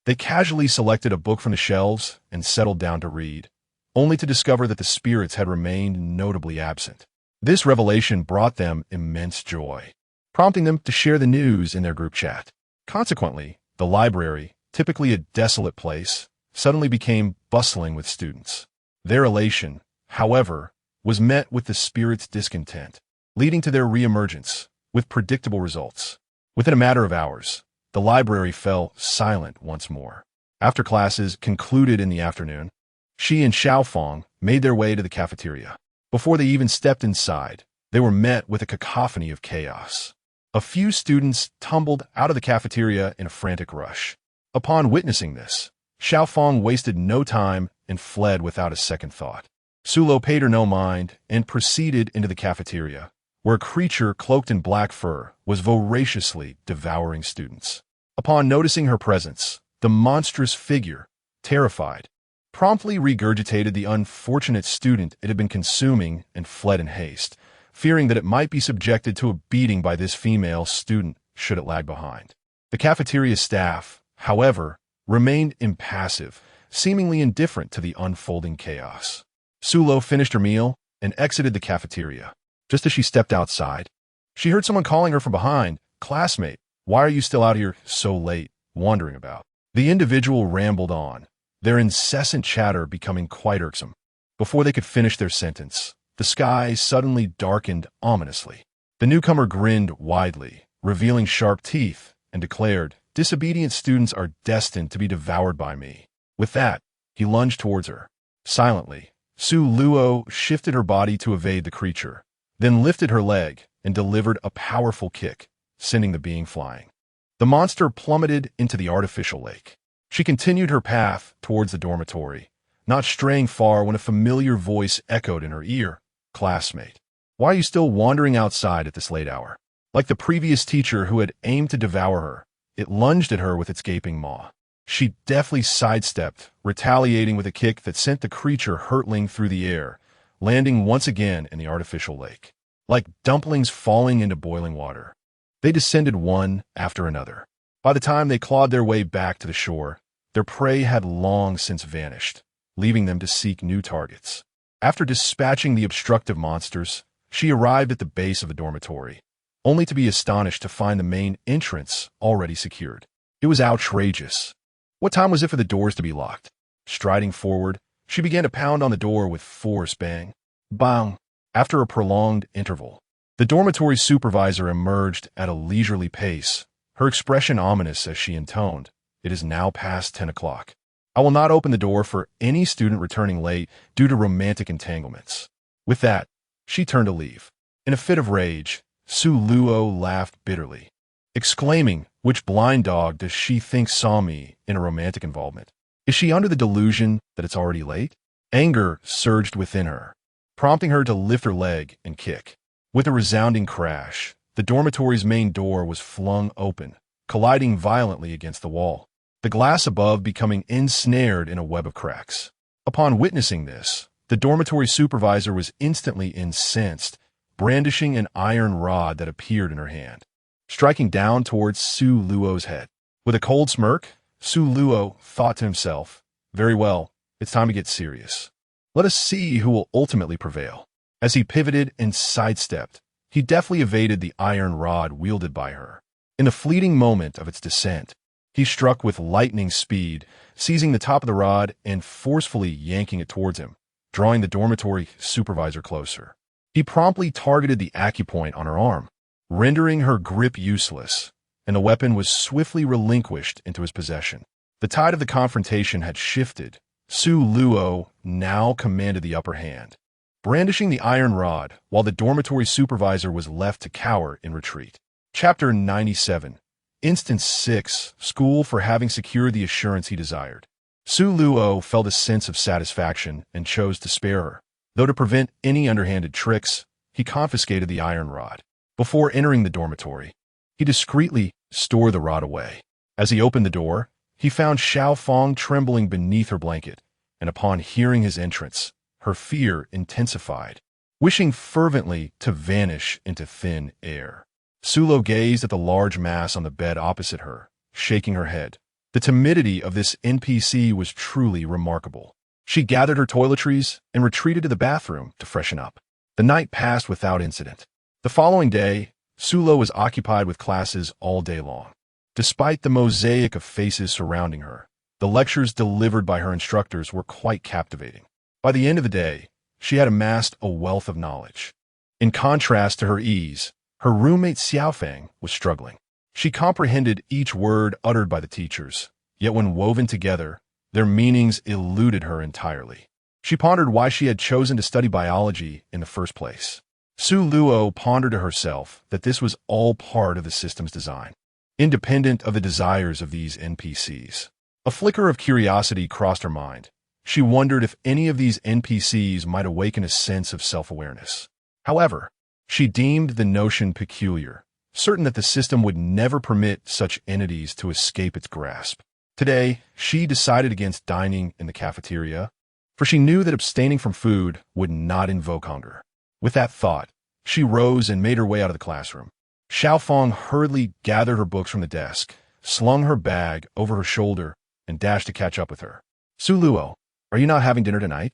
they casually selected a book from the shelves and settled down to read, only to discover that the spirits had remained notably absent. This revelation brought them immense joy, prompting them to share the news in their group chat. Consequently, the library, typically a desolate place, suddenly became bustling with students. Their elation, however, was met with the spirits' discontent, leading to their reemergence, with predictable results. Within a matter of hours, the library fell silent once more. After classes concluded in the afternoon, Shi and Xiaofang made their way to the cafeteria. Before they even stepped inside, they were met with a cacophony of chaos. A few students tumbled out of the cafeteria in a frantic rush. Upon witnessing this, Xiaofang wasted no time and fled without a second thought. Sulo paid her no mind and proceeded into the cafeteria, where a creature cloaked in black fur was voraciously devouring students. Upon noticing her presence, the monstrous figure, terrified, promptly regurgitated the unfortunate student it had been consuming and fled in haste, fearing that it might be subjected to a beating by this female student should it lag behind. The cafeteria staff, however, remained impassive, seemingly indifferent to the unfolding chaos. Sulo finished her meal and exited the cafeteria. Just as she stepped outside, she heard someone calling her from behind, "Classmate, why are you still out here so late, wandering about?" The individual rambled on, their incessant chatter becoming quite irksome. Before they could finish their sentence, the sky suddenly darkened ominously. The newcomer grinned widely, revealing sharp teeth, and declared, "Disobedient students are destined to be devoured by me." With that, he lunged towards her. Silently, Su Luo shifted her body to evade the creature, then lifted her leg and delivered a powerful kick, sending the being flying. The monster plummeted into the artificial lake. She continued her path towards the dormitory, not straying far when a familiar voice echoed in her ear, "Classmate, why are you still wandering outside at this late hour?" Like the previous teacher who had aimed to devour her, it lunged at her with its gaping maw. She deftly sidestepped, retaliating with a kick that sent the creature hurtling through the air, landing once again in the artificial lake. Like dumplings falling into boiling water, they descended one after another. By the time they clawed their way back to the shore, their prey had long since vanished, leaving them to seek new targets. After dispatching the obstructive monsters, she arrived at the base of the dormitory, only to be astonished to find the main entrance already secured. It was outrageous. What time was it for the doors to be locked? Striding forward, she began to pound on the door with force. Bang, bang. After a prolonged interval, the dormitory supervisor emerged at a leisurely pace, her expression ominous as she intoned, "It is now past 10 o'clock. I will not open the door for any student returning late due to romantic entanglements." With that, she turned to leave. In a fit of rage, Su Luo laughed bitterly, exclaiming, "Which blind dog does she think saw me in a romantic involvement? Is she under the delusion that it's already late?" Anger surged within her, prompting her to lift her leg and kick. With a resounding crash, the dormitory's main door was flung open, colliding violently against the wall, the glass above becoming ensnared in a web of cracks. Upon witnessing this, the dormitory supervisor was instantly incensed, brandishing an iron rod that appeared in her hand, striking down towards Su Luo's head. With a cold smirk, Su Luo thought to himself, "Very well, it's time to get serious. Let us see who will ultimately prevail." As he pivoted and sidestepped, he deftly evaded the iron rod wielded by her. In the fleeting moment of its descent, he struck with lightning speed, seizing the top of the rod and forcefully yanking it towards him, drawing the dormitory supervisor closer. He promptly targeted the acupoint on her arm, rendering her grip useless, and the weapon was swiftly relinquished into his possession. The tide of the confrontation had shifted. Su Luo now commanded the upper hand, brandishing the iron rod while the dormitory supervisor was left to cower in retreat. Chapter 97. Instance 6. School for having secured the assurance he desired. Su Luo felt a sense of satisfaction and chose to spare her. Though to prevent any underhanded tricks, he confiscated the iron rod. Before entering the dormitory, he discreetly stored the rod away. As he opened the door, he found Xiaofang trembling beneath her blanket, and upon hearing his entrance, her fear intensified, wishing fervently to vanish into thin air. Su Luo gazed at the large mass on the bed opposite her, shaking her head. The timidity of this NPC was truly remarkable. She gathered her toiletries and retreated to the bathroom to freshen up. The night passed without incident. The following day, Su Luo was occupied with classes all day long. Despite the mosaic of faces surrounding her, the lectures delivered by her instructors were quite captivating. By the end of the day, she had amassed a wealth of knowledge. In contrast to her ease, her roommate Xiaofang was struggling. She comprehended each word uttered by the teachers, yet when woven together, their meanings eluded her entirely. She pondered why she had chosen to study biology in the first place. Su Luo pondered to herself that this was all part of the system's design, independent of the desires of these NPCs. A flicker of curiosity crossed her mind. She wondered if any of these NPCs might awaken a sense of self-awareness. However, she deemed the notion peculiar, certain that the system would never permit such entities to escape its grasp. Today, she decided against dining in the cafeteria, for she knew that abstaining from food would not invoke hunger. With that thought, she rose and made her way out of the classroom. Xiaofang hurriedly gathered her books from the desk, slung her bag over her shoulder, and dashed to catch up with her. "Su Luo, are you not having dinner tonight?"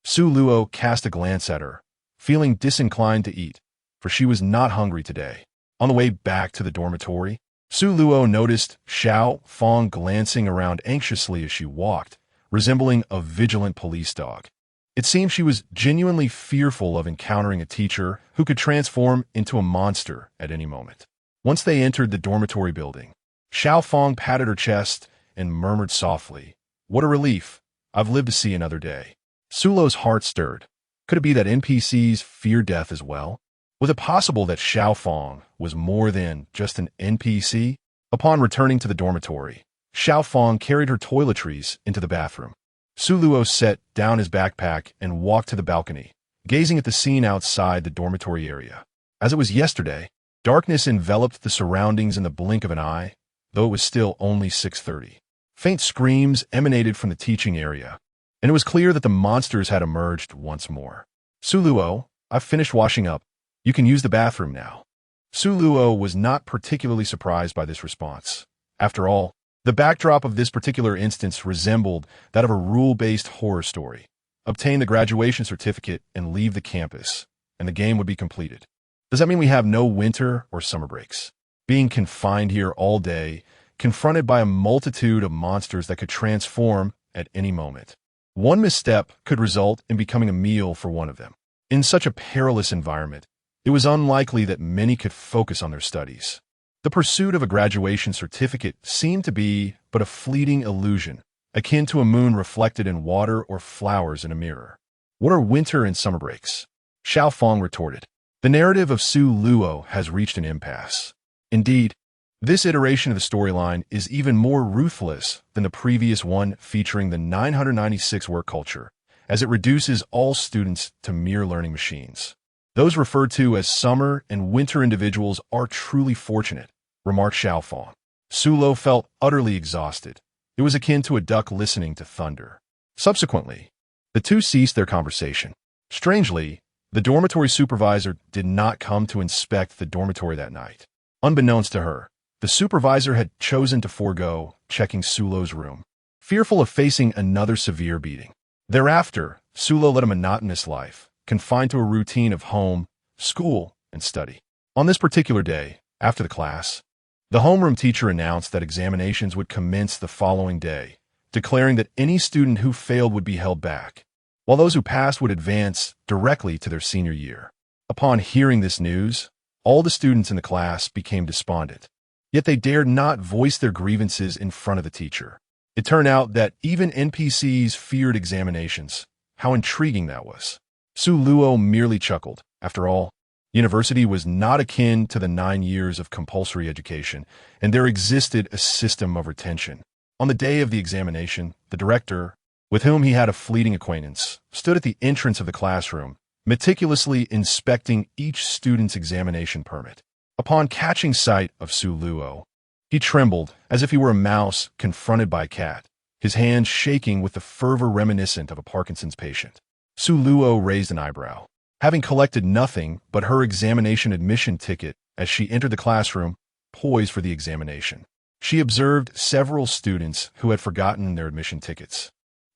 Su Luo cast a glance at her, feeling disinclined to eat, for she was not hungry today. On the way back to the dormitory, Su Luo noticed Xiaofang glancing around anxiously as she walked, resembling a vigilant police dog. It seemed she was genuinely fearful of encountering a teacher who could transform into a monster at any moment. Once they entered the dormitory building, Xiaofang patted her chest and murmured softly, "What a relief. I've lived to see another day." Su Luo's heart stirred. Could it be that NPCs fear death as well? Was it possible that Xiaofang was more than just an NPC? Upon returning to the dormitory, Xiaofang carried her toiletries into the bathroom. Su Luo set down his backpack and walked to the balcony, gazing at the scene outside the dormitory area. As it was yesterday, darkness enveloped the surroundings in the blink of an eye, though it was still only 6:30. Faint screams emanated from the teaching area, and it was clear that the monsters had emerged once more. "Su Luo, I've finished washing up. You can use the bathroom now." Su Luo was not particularly surprised by this response. After all, the backdrop of this particular instance resembled that of a rule-based horror story. Obtain the graduation certificate and leave the campus, and the game would be completed. Does that mean we have no winter or summer breaks? Being confined here all day, confronted by a multitude of monsters that could transform at any moment. One misstep could result in becoming a meal for one of them. In such a perilous environment, it was unlikely that many could focus on their studies. The pursuit of a graduation certificate seemed to be but a fleeting illusion, akin to a moon reflected in water or flowers in a mirror. What are winter and summer breaks? Xiaofang retorted. The narrative of Su Luo has reached an impasse. Indeed, this iteration of the storyline is even more ruthless than the previous one featuring the 996 work culture, as it reduces all students to mere learning machines. Those referred to as summer and winter individuals are truly fortunate, remarked Xiaofang. Su Luo felt utterly exhausted. It was akin to a duck listening to thunder. Subsequently, the two ceased their conversation. Strangely, the dormitory supervisor did not come to inspect the dormitory that night. Unbeknownst to her, the supervisor had chosen to forego checking Su Luo's room, fearful of facing another severe beating. Thereafter, Su Luo led a monotonous life, confined to a routine of home, school, and study. On this particular day, after the class, the homeroom teacher announced that examinations would commence the following day, declaring that any student who failed would be held back, while those who passed would advance directly to their senior year. Upon hearing this news, all the students in the class became despondent, yet they dared not voice their grievances in front of the teacher. It turned out that even NPCs feared examinations. How intriguing that was. Su Luo merely chuckled. After all, university was not akin to the 9 years of compulsory education, and there existed a system of retention. On the day of the examination, the director, with whom he had a fleeting acquaintance, stood at the entrance of the classroom, meticulously inspecting each student's examination permit. Upon catching sight of Su Luo, he trembled as if he were a mouse confronted by a cat, his hands shaking with the fervor reminiscent of a Parkinson's patient. Su Luo raised an eyebrow, having collected nothing but her examination admission ticket as she entered the classroom, poised for the examination. She observed several students who had forgotten their admission tickets,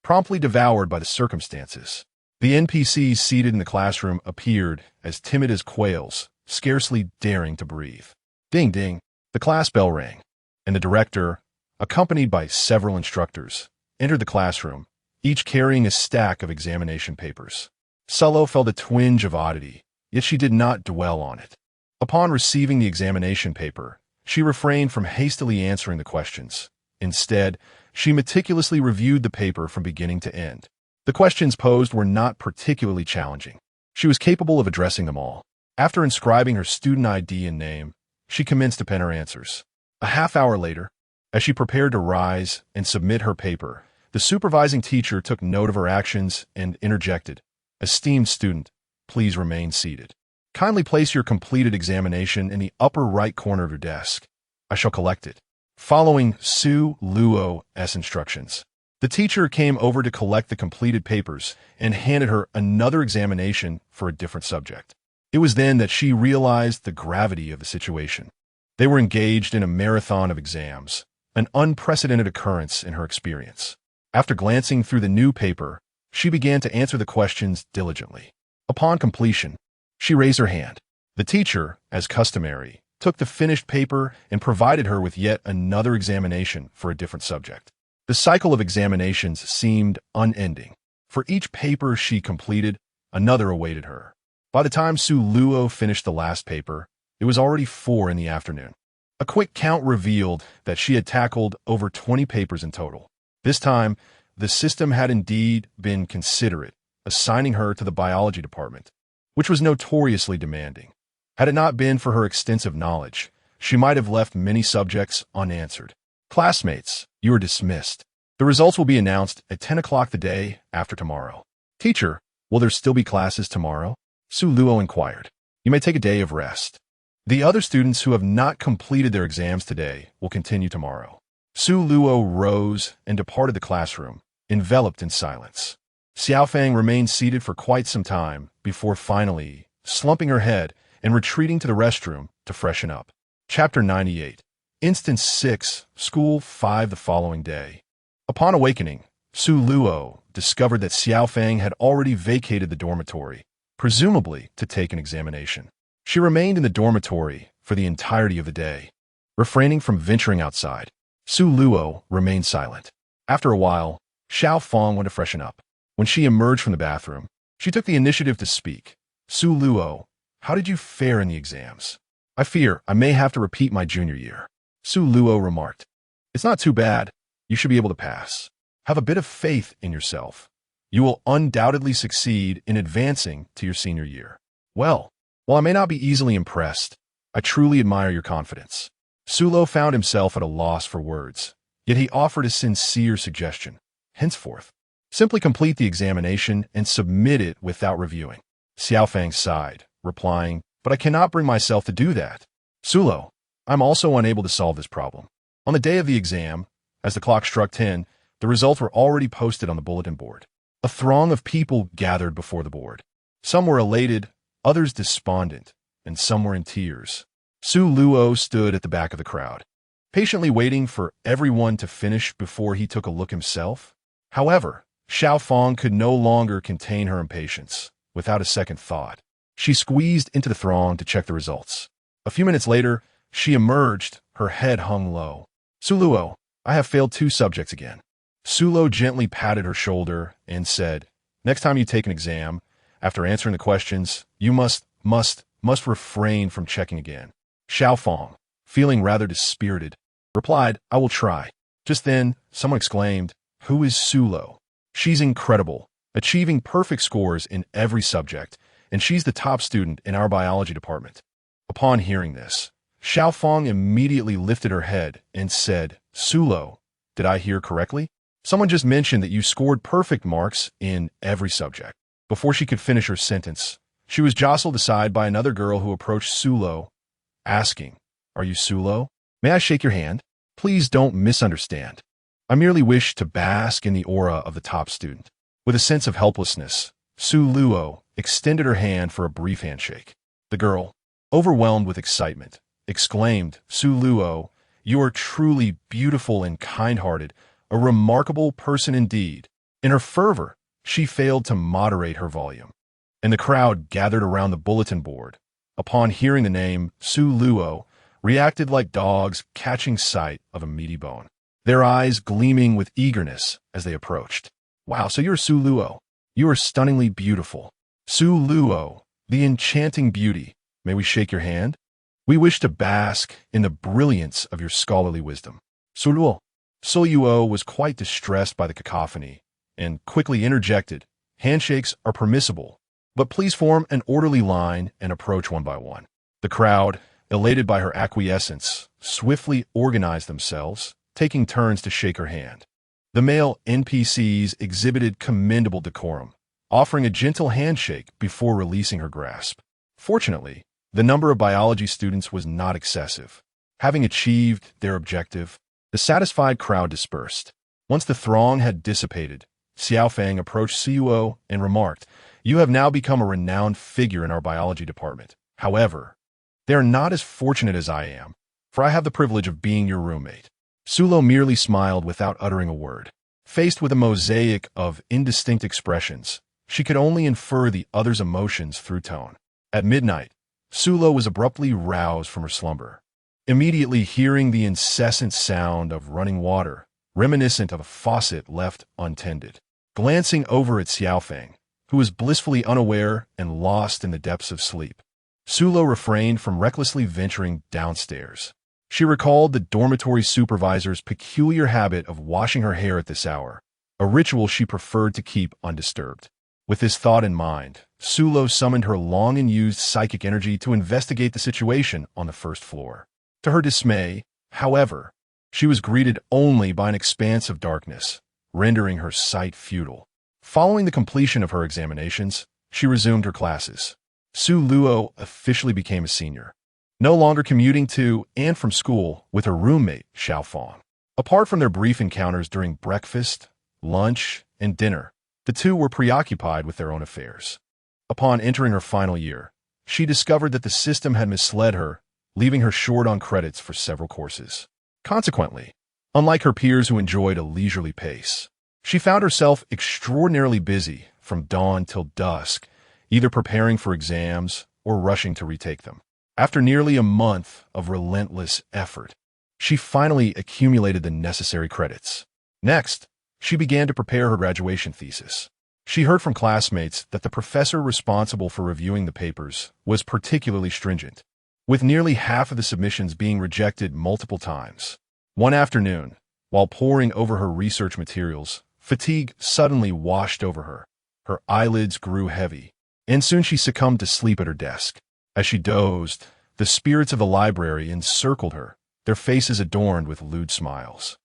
promptly devoured by the circumstances. The NPCs seated in the classroom appeared as timid as quails, scarcely daring to breathe. Ding ding, the class bell rang, and the director, accompanied by several instructors, entered the classroom, each carrying a stack of examination papers. Su Luo felt a twinge of oddity, yet she did not dwell on it. Upon receiving the examination paper, she refrained from hastily answering the questions. Instead, she meticulously reviewed the paper from beginning to end. The questions posed were not particularly challenging. She was capable of addressing them all. After inscribing her student ID and name, she commenced to pen her answers. A half-hour later, as she prepared to rise and submit her paper, the supervising teacher took note of her actions and interjected, "Esteemed student, please remain seated. Kindly place your completed examination in the upper right corner of your desk. I shall collect it." Following Su Luo's instructions, the teacher came over to collect the completed papers and handed her another examination for a different subject. It was then that she realized the gravity of the situation. They were engaged in a marathon of exams, an unprecedented occurrence in her experience. After glancing through the new paper, she began to answer the questions diligently. Upon completion, she raised her hand. The teacher, as customary, took the finished paper and provided her with yet another examination for a different subject. The cycle of examinations seemed unending. For each paper she completed, another awaited her. By the time Su Luo finished the last paper, it was already 4 in the afternoon. A quick count revealed that she had tackled over 20 papers in total. This time, the system had indeed been considerate, assigning her to the biology department, which was notoriously demanding. Had it not been for her extensive knowledge, she might have left many subjects unanswered. "Classmates, you are dismissed. The results will be announced at 10 o'clock the day after tomorrow." "Teacher, will there still be classes tomorrow?" Su Luo inquired. "You may take a day of rest. The other students who have not completed their exams today will continue tomorrow." Su Luo rose and departed the classroom, enveloped in silence. Xiaofang remained seated for quite some time before finally slumping her head and retreating to the restroom to freshen up. Chapter 98. Instance 6, School 5 the following day. Upon awakening, Su Luo discovered that Xiaofang had already vacated the dormitory, presumably to take an examination. She remained in the dormitory for the entirety of the day, refraining from venturing outside. Su Luo remained silent. After a while, Xiaofang went to freshen up. When she emerged from the bathroom, she took the initiative to speak. "Su Luo, how did you fare in the exams?" "I fear I may have to repeat my junior year," Su Luo remarked. "It's not too bad. You should be able to pass. Have a bit of faith in yourself. You will undoubtedly succeed in advancing to your senior year." "Well, while I may not be easily impressed, I truly admire your confidence." Su Luo found himself at a loss for words, yet he offered a sincere suggestion. "Henceforth, Simply complete the examination and submit it without reviewing. Xiaofang sighed, replying, "But I cannot bring myself to do that. Sulo, I'm also unable to solve this problem." On the day of the exam, as the clock struck 10, the results were already posted on the bulletin board. A throng of people gathered before the board. Some were elated, others despondent, and some were in tears. Su Luo stood at the back of the crowd, patiently waiting for everyone to finish before he took a look himself. However, Xiaofang could no longer contain her impatience. Without a second thought, she squeezed into the throng to check the results. A few minutes later, she emerged, her head hung low. "Su Luo, I have failed 2 subjects again." Su Luo gently patted her shoulder and said, "Next time you take an exam, after answering the questions, you must refrain from checking again." Xiaofang, feeling rather dispirited, replied, "I will try." Just then, someone exclaimed, "Who is Su Luo? She's incredible, achieving perfect scores in every subject, and she's the top student in our biology department." Upon hearing this, Xiaofang immediately lifted her head and said, "Su Luo, did I hear correctly? Someone just mentioned that you scored perfect marks in every subject." Before she could finish her sentence, she was jostled aside by another girl who approached Su Luo, asking, "Are you Su Luo? May I shake your hand? Please don't misunderstand. I merely wish to bask in the aura of the top student." With a sense of helplessness, Su Luo extended her hand for a brief handshake. The girl, overwhelmed with excitement, exclaimed, "Su Luo, you are truly beautiful and kind-hearted, a remarkable person indeed." In her fervor, she failed to moderate her volume, and the crowd gathered around the bulletin board, upon hearing the name Su Luo, reacted like dogs catching sight of a meaty bone, their eyes gleaming with eagerness as they approached. "Wow, so you're Su Luo. You are stunningly beautiful. Su Luo, the enchanting beauty. May we shake your hand? We wish to bask in the brilliance of your scholarly wisdom." Su Luo. Su Luo was quite distressed by the cacophony and quickly interjected, "Handshakes are permissible, but please form an orderly line and approach one by one." The crowd, elated by her acquiescence, swiftly organized themselves, taking turns to shake her hand. The male NPCs exhibited commendable decorum, offering a gentle handshake before releasing her grasp. Fortunately, the number of biology students was not excessive. Having achieved their objective, the satisfied crowd dispersed. Once the throng had dissipated, Xiaofang approached Su Luo and remarked, "You have now become a renowned figure in our biology department. However, they are not as fortunate as I am, for I have the privilege of being your roommate." Su Luo merely smiled without uttering a word. Faced with a mosaic of indistinct expressions, she could only infer the other's emotions through tone. At midnight, Su Luo was abruptly roused from her slumber, immediately hearing the incessant sound of running water, reminiscent of a faucet left untended. Glancing over at Xiaofang, who was blissfully unaware and lost in the depths of sleep, Su Luo refrained from recklessly venturing downstairs. She recalled the dormitory supervisor's peculiar habit of washing her hair at this hour, a ritual she preferred to keep undisturbed. With this thought in mind, Su Luo summoned her long-unused psychic energy to investigate the situation on the first floor. To her dismay, however, she was greeted only by an expanse of darkness, rendering her sight futile. Following the completion of her examinations, she resumed her classes. Su Luo officially became a senior, no longer commuting to and from school with her roommate, Xiaofang. Apart from their brief encounters during breakfast, lunch, and dinner, the two were preoccupied with their own affairs. Upon entering her final year, she discovered that the system had misled her, leaving her short on credits for several courses. Consequently, unlike her peers who enjoyed a leisurely pace, she found herself extraordinarily busy from dawn till dusk, either preparing for exams or rushing to retake them. After nearly a month of relentless effort, she finally accumulated the necessary credits. Next, she began to prepare her graduation thesis. She heard from classmates that the professor responsible for reviewing the papers was particularly stringent, with nearly half of the submissions being rejected multiple times. One afternoon, while poring over her research materials, fatigue suddenly washed over her. Her eyelids grew heavy, and soon she succumbed to sleep at her desk. As she dozed, the spirits of the library encircled her, their faces adorned with lewd smiles.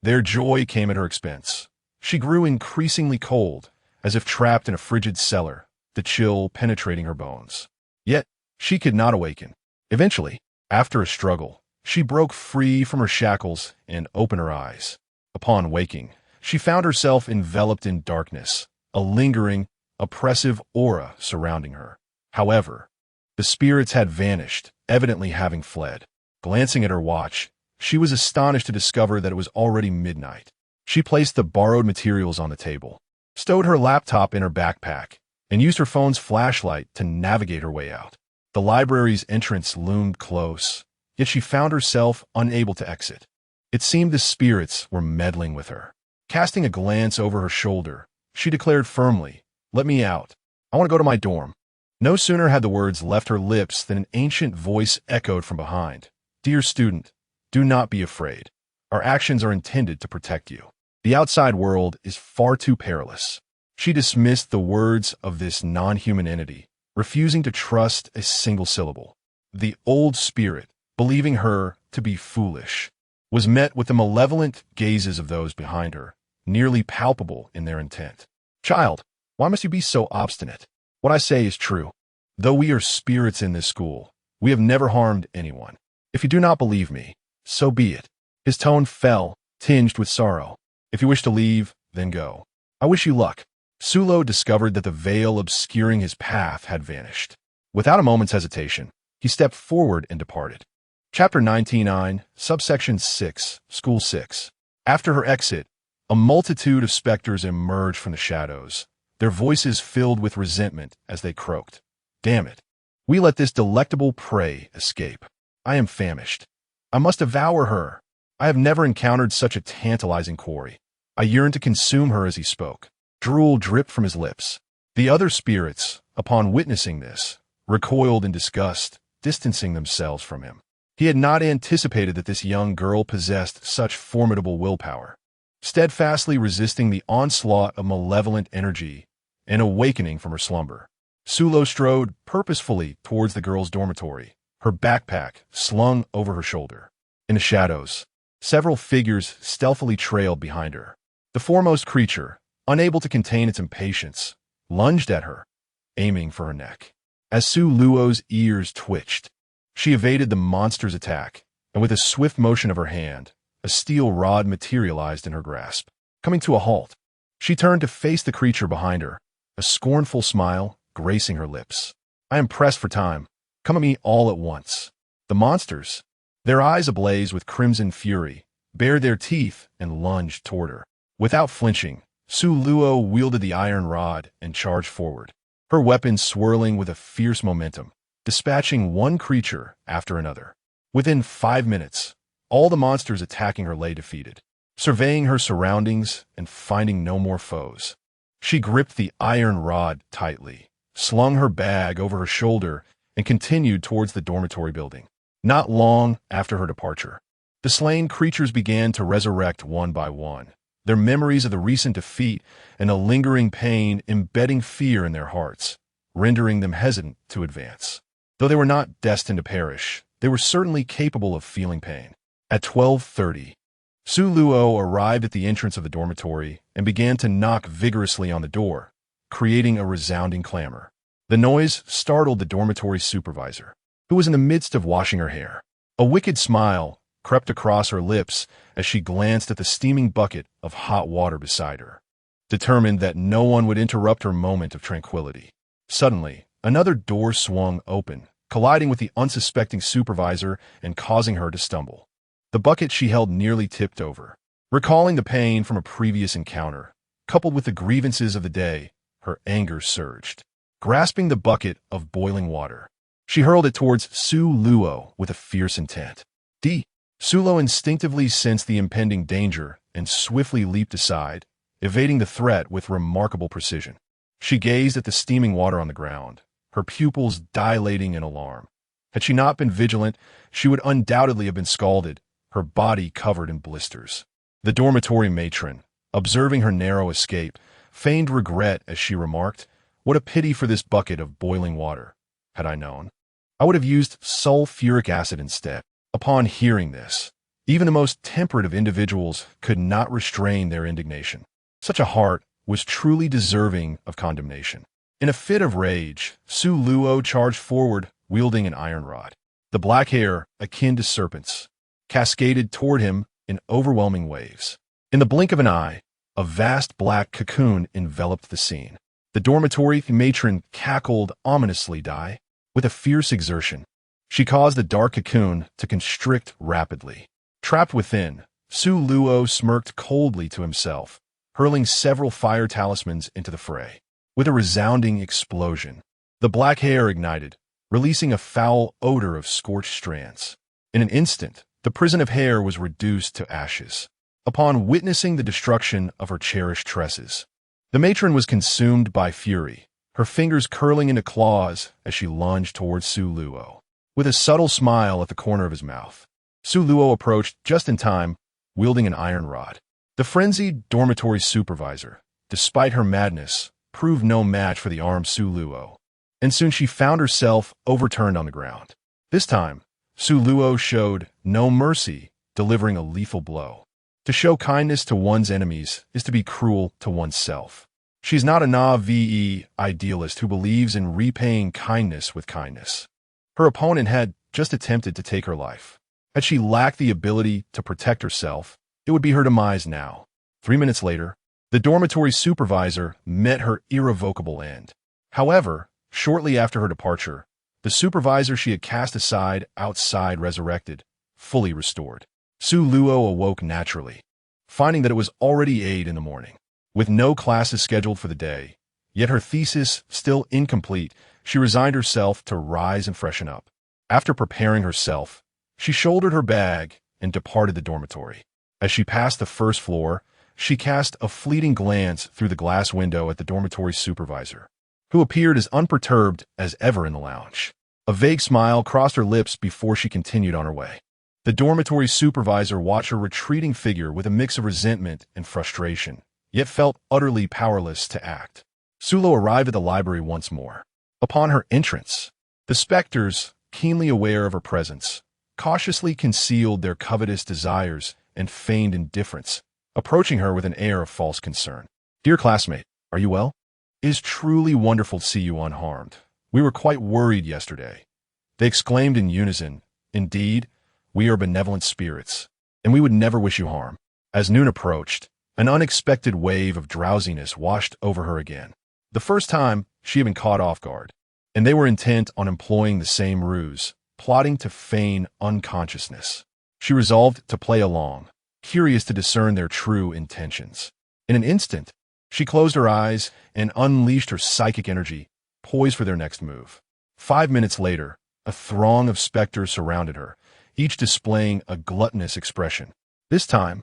Their joy came at her expense, She grew increasingly cold, as if trapped in a frigid cellar, the chill penetrating her bones. Yet, she could not awaken. Eventually, after a struggle, she broke free from her shackles and opened her eyes. Upon waking, she found herself enveloped in darkness, a lingering, oppressive aura surrounding her. However, the spirits had vanished, evidently having fled. Glancing at her watch, she was astonished to discover that it was already midnight. She placed the borrowed materials on the table, stowed her laptop in her backpack, and used her phone's flashlight to navigate her way out. The library's entrance loomed close, yet she found herself unable to exit. It seemed the spirits were meddling with her. Casting a glance over her shoulder, she declared firmly, "Let me out. I want to go to my dorm." No sooner had the words left her lips than an ancient voice echoed from behind. "Dear student, do not be afraid. Our actions are intended to protect you. The outside world is far too perilous." She dismissed the words of this non-human entity, refusing to trust a single syllable. The old spirit, believing her to be foolish, was met with the malevolent gazes of those behind her, nearly palpable in their intent. "Child, why must you be so obstinate? What I say is true. Though we are spirits in this school, we have never harmed anyone. If you do not believe me, so be it." His tone fell, tinged with sorrow. "If you wish to leave, then go. I wish you luck." Sulo discovered that the veil obscuring his path had vanished. Without a moment's hesitation, he stepped forward and departed. Chapter 99, Subsection 6, School 6. After her exit, a multitude of specters emerged from the shadows, their voices filled with resentment as they croaked. "Damn it. We let this delectable prey escape. I am famished. I must devour her. I have never encountered such a tantalizing quarry." I yearned to consume her as he spoke. Drool dripped from his lips. The other spirits, upon witnessing this, recoiled in disgust, distancing themselves from him. He had not anticipated that this young girl possessed such formidable willpower. Steadfastly resisting the onslaught of malevolent energy and awakening from her slumber, Sulo strode purposefully towards the girl's dormitory, her backpack slung over her shoulder. In the shadows, several figures stealthily trailed behind her. The foremost creature, unable to contain its impatience, lunged at her, aiming for her neck. As Suluo's ears twitched, she evaded the monster's attack, and with a swift motion of her hand, a steel rod materialized in her grasp. Coming to a halt, she turned to face the creature behind her, a scornful smile gracing her lips. "I am pressed for time. Come at me all at once." The monsters, their eyes ablaze with crimson fury, bared their teeth and lunged toward her. Without flinching, Suluo wielded the iron rod and charged forward, her weapon swirling with a fierce momentum, dispatching one creature after another. Within 5 minutes, all the monsters attacking her lay defeated. Surveying her surroundings and finding no more foes, she gripped the iron rod tightly, slung her bag over her shoulder, and continued towards the dormitory building. Not long after her departure, the slain creatures began to resurrect one by one, their memories of the recent defeat and a lingering pain embedding fear in their hearts, rendering them hesitant to advance. Though they were not destined to perish, they were certainly capable of feeling pain. At 12:30, Suluo arrived at the entrance of the dormitory and began to knock vigorously on the door, creating a resounding clamor. The noise startled the dormitory supervisor, who was in the midst of washing her hair. A wicked smile crept across her lips as she glanced at the steaming bucket of hot water beside her, determined that no one would interrupt her moment of tranquility. Suddenly, another door swung open, colliding with the unsuspecting supervisor and causing her to stumble. The bucket she held nearly tipped over. Recalling the pain from a previous encounter, coupled with the grievances of the day, her anger surged. Grasping the bucket of boiling water, she hurled it towards Suluo with a fierce intent. Sulo instinctively sensed the impending danger and swiftly leaped aside, evading the threat with remarkable precision. She gazed at the steaming water on the ground, her pupils dilating in alarm. Had she not been vigilant, she would undoubtedly have been scalded, her body covered in blisters. The dormitory matron, observing her narrow escape, feigned regret as she remarked, "What a pity for this bucket of boiling water. Had I known, I would have used sulfuric acid instead." Upon hearing this, even the most temperate of individuals could not restrain their indignation. Such a heart was truly deserving of condemnation. In a fit of rage, Su Luo charged forward, wielding an iron rod. The black hair, akin to serpents, cascaded toward him in overwhelming waves. In the blink of an eye, a vast black cocoon enveloped the scene. The dormitory matron cackled ominously. With a fierce exertion, she caused the dark cocoon to constrict rapidly. Trapped within, Su Luo smirked coldly to himself, hurling several fire talismans into the fray. With a resounding explosion, the black hair ignited, releasing a foul odor of scorched strands. In an instant, the prison of hair was reduced to ashes. Upon witnessing the destruction of her cherished tresses, the matron was consumed by fury, her fingers curling into claws as she lunged towards Su Luo. With a subtle smile at the corner of his mouth, Su Luo approached just in time, wielding an iron rod. The frenzied dormitory supervisor, despite her madness, proved no match for the armed Su Luo, and soon she found herself overturned on the ground. This time, Su Luo showed no mercy, delivering a lethal blow. To show kindness to one's enemies is to be cruel to oneself. She's not a novice idealist who believes in repaying kindness with kindness. Her opponent had just attempted to take her life. Had she lacked the ability to protect herself, it would be her demise now. 3 minutes later, the dormitory supervisor met her irrevocable end. However, shortly after her departure, the supervisor she had cast aside outside resurrected, fully restored. Su Luo awoke naturally, finding that it was already 8 in the morning. With no classes scheduled for the day, yet her thesis still incomplete, she resigned herself to rise and freshen up. After preparing herself, she shouldered her bag and departed the dormitory. As she passed the first floor, she cast a fleeting glance through the glass window at the dormitory supervisor, who appeared as unperturbed as ever in the lounge. A vague smile crossed her lips before she continued on her way. The dormitory supervisor watched her retreating figure with a mix of resentment and frustration, yet felt utterly powerless to act. Su Luo arrived at the library once more. Upon her entrance, the specters, keenly aware of her presence, cautiously concealed their covetous desires and feigned indifference, approaching her with an air of false concern. "Dear classmate, are you well? It is truly wonderful to see you unharmed. We were quite worried yesterday." They exclaimed in unison, "Indeed, we are benevolent spirits, and we would never wish you harm." As noon approached, an unexpected wave of drowsiness washed over her again. The first time, she had been caught off guard, and they were intent on employing the same ruse, plotting to feign unconsciousness. She resolved to play along, curious to discern their true intentions. In an instant, she closed her eyes and unleashed her psychic energy, poised for their next move. 5 minutes later, a throng of specters surrounded her, each displaying a gluttonous expression. This time,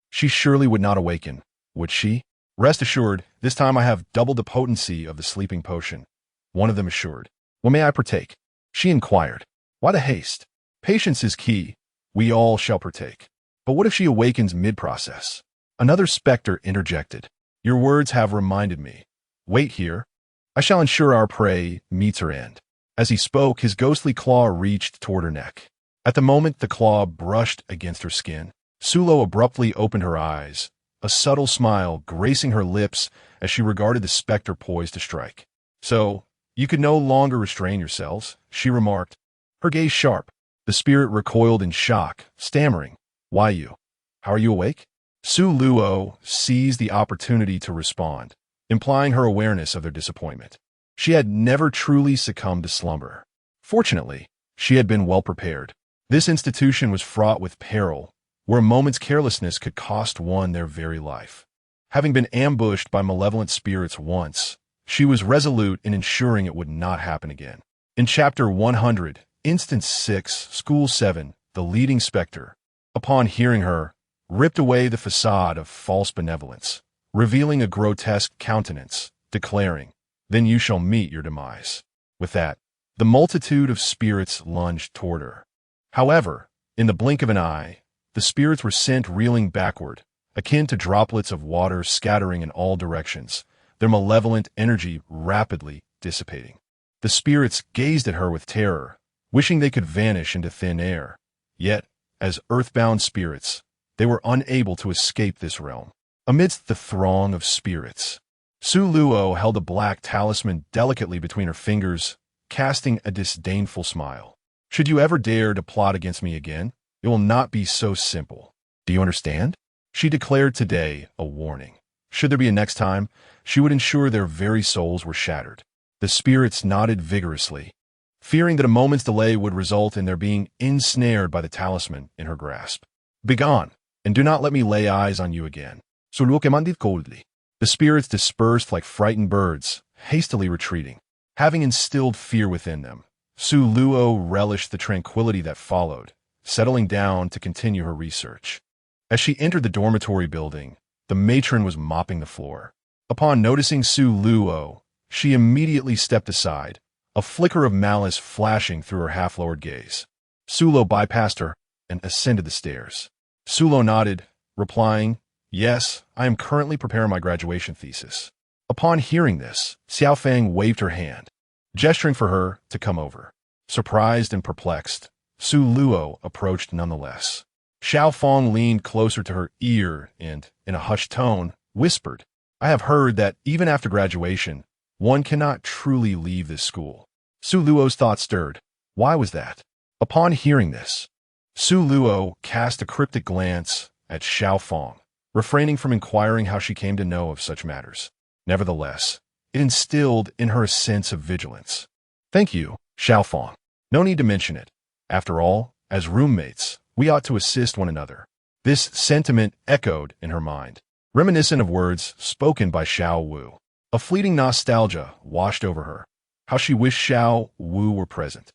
she surely would not awaken, would she? "Rest assured, this time I have double the potency of the sleeping potion," one of them assured. "What may I partake?" she inquired. "Why the haste? Patience is key. We all shall partake." "But what if she awakens mid-process?" Another specter interjected. "Your words have reminded me. Wait here. I shall ensure our prey meets her end." As he spoke, his ghostly claw reached toward her neck. At the moment the claw brushed against her skin, Su Luo abruptly opened her eyes, a subtle smile gracing her lips as she regarded the specter poised to strike. "So, you could no longer restrain yourselves," she remarked, her gaze sharp. The spirit recoiled in shock, stammering, "Why you? How are you awake?" Su Luo seized the opportunity to respond, implying her awareness of their disappointment. She had never truly succumbed to slumber. Fortunately, she had been well prepared. This institution was fraught with peril, where a moment's carelessness could cost one their very life. Having been ambushed by malevolent spirits once, she was resolute in ensuring it would not happen again. In Chapter 100, Instance 6, School 7, the leading specter, upon hearing her, ripped away the facade of false benevolence, revealing a grotesque countenance, declaring, "Then you shall meet your demise." With that, the multitude of spirits lunged toward her. However, in the blink of an eye, the spirits were sent reeling backward, akin to droplets of water scattering in all directions, their malevolent energy rapidly dissipating. The spirits gazed at her with terror, wishing they could vanish into thin air. Yet, as earthbound spirits, they were unable to escape this realm. Amidst the throng of spirits, Su Luo held a black talisman delicately between her fingers, casting a disdainful smile. Should you ever dare to plot against me again, it will not be so simple. Do you understand? She declared today a warning. Should there be a next time, she would ensure their very souls were shattered. The spirits nodded vigorously, fearing that a moment's delay would result in their being ensnared by the talisman in her grasp. Begone, and do not let me lay eyes on you again. Su Luo commanded coldly. The spirits dispersed like frightened birds, hastily retreating. Having instilled fear within them, Su Luo relished the tranquility that followed, settling down to continue her research. As she entered the dormitory building, the matron was mopping the floor. Upon noticing Su Luo, she immediately stepped aside, a flicker of malice flashing through her half-lowered gaze. Su Luo bypassed her and ascended the stairs. Su Luo nodded, replying, "Yes, I am currently preparing my graduation thesis." Upon hearing this, Xiao Fang waved her hand, gesturing for her to come over. Surprised and perplexed, Su Luo approached nonetheless. Xiao Fang leaned closer to her ear and, in a hushed tone, whispered, "I have heard that even after graduation, one cannot truly leave this school." Su Luo's thoughts stirred. Why was that? Upon hearing this, Su Luo cast a cryptic glance at Xiao Fang, refraining from inquiring how she came to know of such matters. Nevertheless, it instilled in her a sense of vigilance. "Thank you, Xiao Fang. No need to mention it. After all, as roommates, we ought to assist one another." This sentiment echoed in her mind, reminiscent of words spoken by Xiao Wu. A fleeting nostalgia washed over her. How she wished Xiao Wu were present.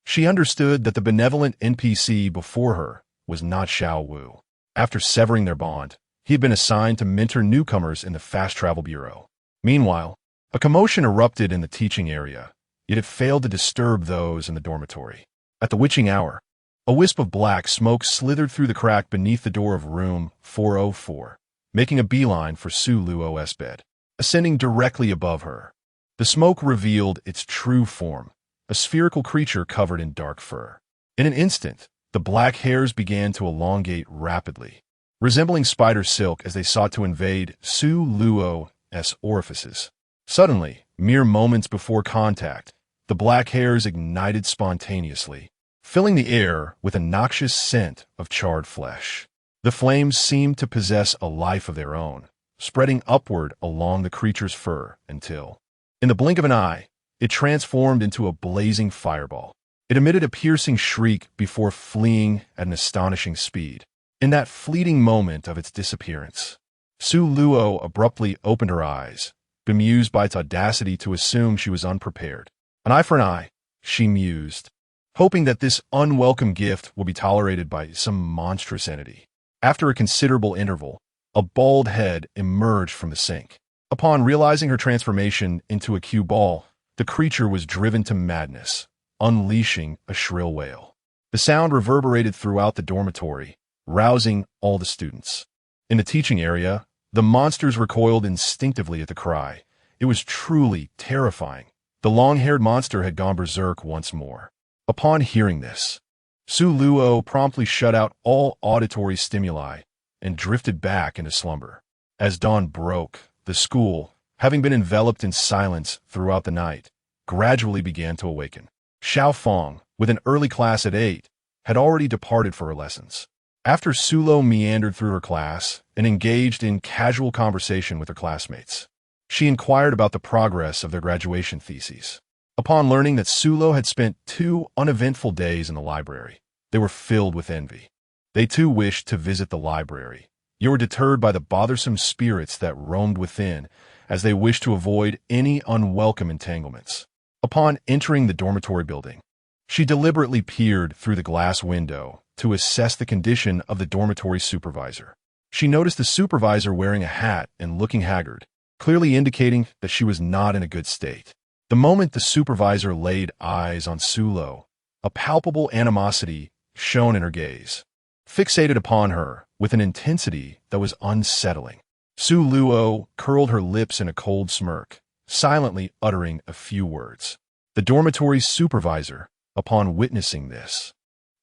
She understood that the benevolent NPC before her was not Xiao Wu. After severing their bond, he had been assigned to mentor newcomers in the Fast Travel Bureau. Meanwhile, a commotion erupted in the teaching area, yet it failed to disturb those in the dormitory. At the witching hour, a wisp of black smoke slithered through the crack beneath the door of room 404, making a beeline for Su Luo's bed. Ascending directly above her, the smoke revealed its true form, a spherical creature covered in dark fur. In an instant, the black hairs began to elongate rapidly, resembling spider silk as they sought to invade Su Luo's orifices. Suddenly, mere moments before contact, the black hairs ignited spontaneously, filling the air with a noxious scent of charred flesh. The flames seemed to possess a life of their own, spreading upward along the creature's fur until, in the blink of an eye, it transformed into a blazing fireball. It emitted a piercing shriek before fleeing at an astonishing speed. In that fleeting moment of its disappearance, Su Luo abruptly opened her eyes, bemused by its audacity to assume she was unprepared. "An eye for an eye," she mused, hoping that this unwelcome gift would be tolerated by some monstrous entity. After a considerable interval, a bald head emerged from the sink. Upon realizing her transformation into a cue ball, the creature was driven to madness, unleashing a shrill wail. The sound reverberated throughout the dormitory, rousing all the students. In the teaching area, the monsters recoiled instinctively at the cry. It was truly terrifying. The long-haired monster had gone berserk once more. Upon hearing this, Su Luo promptly shut out all auditory stimuli and drifted back into slumber. As dawn broke, the school, having been enveloped in silence throughout the night, gradually began to awaken. Xiao Fang, with an early class at 8, had already departed for her lessons. After Su Luo meandered through her class and engaged in casual conversation with her classmates, she inquired about the progress of their graduation theses. Upon learning that Su Luo had spent 2 uneventful days in the library, they were filled with envy. They too wished to visit the library, yet were deterred by the bothersome spirits that roamed within, as they wished to avoid any unwelcome entanglements. Upon entering the dormitory building, she deliberately peered through the glass window to assess the condition of the dormitory supervisor. She noticed the supervisor wearing a hat and looking haggard, clearly indicating that she was not in a good state. The moment the supervisor laid eyes on Su Luo, a palpable animosity shone in her gaze, fixated upon her with an intensity that was unsettling. Su Luo curled her lips in a cold smirk, silently uttering a few words. The dormitory supervisor, upon witnessing this,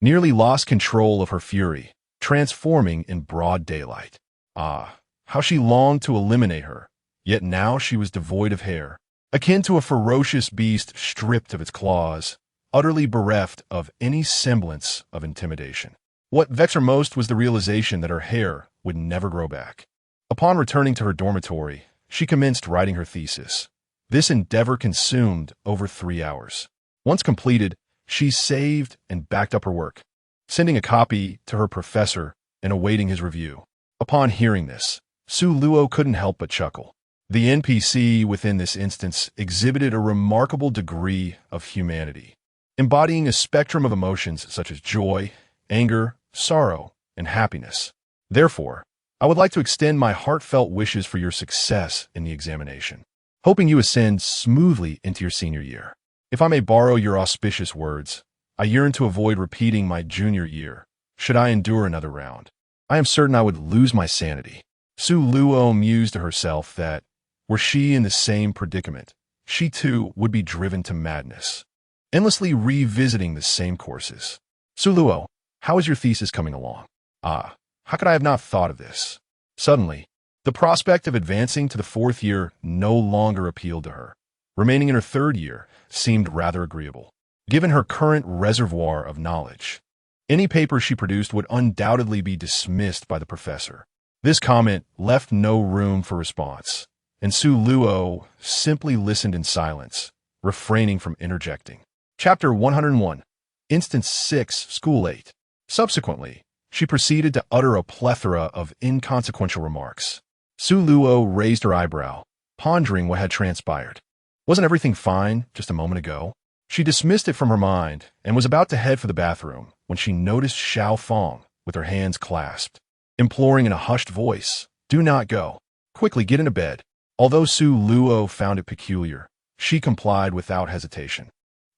nearly lost control of her fury, transforming in broad daylight. "Ah, how she longed to eliminate her, yet now she was devoid of hair, akin to a ferocious beast stripped of its claws, utterly bereft of any semblance of intimidation. What vexed her most was the realization that her hair would never grow back. Upon returning to her dormitory, she commenced writing her thesis. This endeavor consumed over 3 hours. Once completed, she saved and backed up her work, sending a copy to her professor and awaiting his review. Upon hearing this, Su Luo couldn't help but chuckle. The NPC within this instance exhibited a remarkable degree of humanity, embodying a spectrum of emotions such as joy, anger, sorrow, and happiness. Therefore, I would like to extend my heartfelt wishes for your success in the examination, hoping you ascend smoothly into your senior year. If I may borrow your auspicious words, I yearn to avoid repeating my junior year, should I endure another round. I am certain I would lose my sanity. Su Luo mused to herself that, were she in the same predicament, she too would be driven to madness, endlessly revisiting the same courses. Su Luo, how is your thesis coming along? Ah, how could I have not thought of this? Suddenly, the prospect of advancing to the 4th year no longer appealed to her. Remaining in her 3rd year seemed rather agreeable, given her current reservoir of knowledge. Any paper she produced would undoubtedly be dismissed by the professor. This comment left no room for response, and Su Luo simply listened in silence, refraining from interjecting. Chapter 101, Instance 6, School 8. Subsequently, she proceeded to utter a plethora of inconsequential remarks. Su Luo raised her eyebrow, pondering what had transpired. Wasn't everything fine just a moment ago? She dismissed it from her mind and was about to head for the bathroom when she noticed Xiao Fong with her hands clasped, imploring in a hushed voice, "Do not go. Quickly get into bed." Although Su Luo found it peculiar, she complied without hesitation.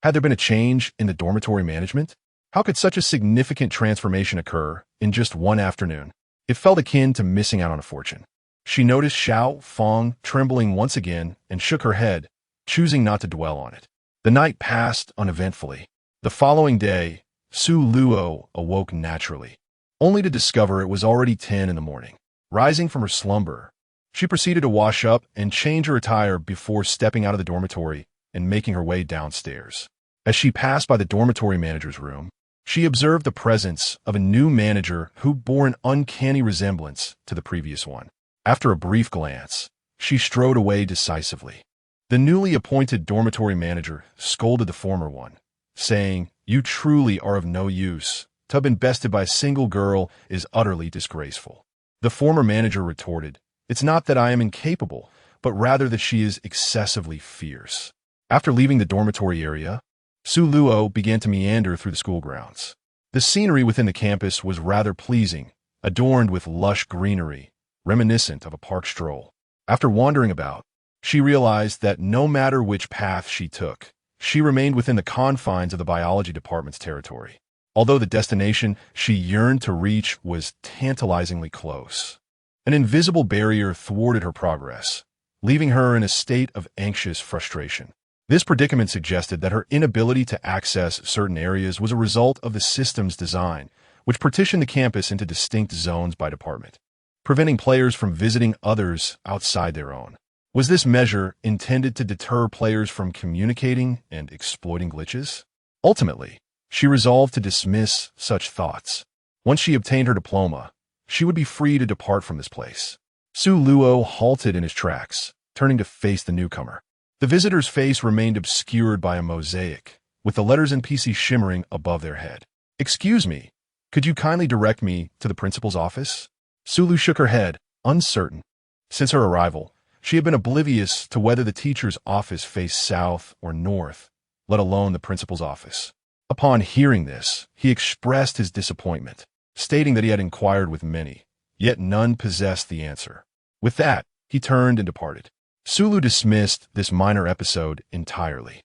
Had there been a change in the dormitory management? How could such a significant transformation occur in just one afternoon? It felt akin to missing out on a fortune. She noticed Xiao Fong trembling once again and shook her head, choosing not to dwell on it. The night passed uneventfully. The following day, Su Luo awoke naturally, only to discover it was already 10 in the morning. Rising from her slumber, she proceeded to wash up and change her attire before stepping out of the dormitory and making her way downstairs. As she passed by the dormitory manager's room, she observed the presence of a new manager who bore an uncanny resemblance to the previous one. After a brief glance, she strode away decisively. The newly appointed dormitory manager scolded the former one, saying, "You truly are of no use. To have been bested by a single girl is utterly disgraceful." The former manager retorted, "It's not that I am incapable, but rather that she is excessively fierce." After leaving the dormitory area, Su Luo began to meander through the school grounds. The scenery within the campus was rather pleasing, adorned with lush greenery, reminiscent of a park stroll. After wandering about, she realized that no matter which path she took, she remained within the confines of the biology department's territory, although the destination she yearned to reach was tantalizingly close. An invisible barrier thwarted her progress, leaving her in a state of anxious frustration. This predicament suggested that her inability to access certain areas was a result of the system's design, which partitioned the campus into distinct zones by department, preventing players from visiting others outside their own. Was this measure intended to deter players from communicating and exploiting glitches? Ultimately, she resolved to dismiss such thoughts. Once she obtained her diploma, she would be free to depart from this place. Su Luo halted in his tracks, turning to face the newcomer. The visitor's face remained obscured by a mosaic, with the letters NPC shimmering above their head. "Excuse me, could you kindly direct me to the principal's office?" Sulu shook her head, uncertain. Since her arrival, she had been oblivious to whether the teacher's office faced south or north, let alone the principal's office. Upon hearing this, he expressed his disappointment, stating that he had inquired with many, yet none possessed the answer. With that, he turned and departed. Sulu dismissed this minor episode entirely.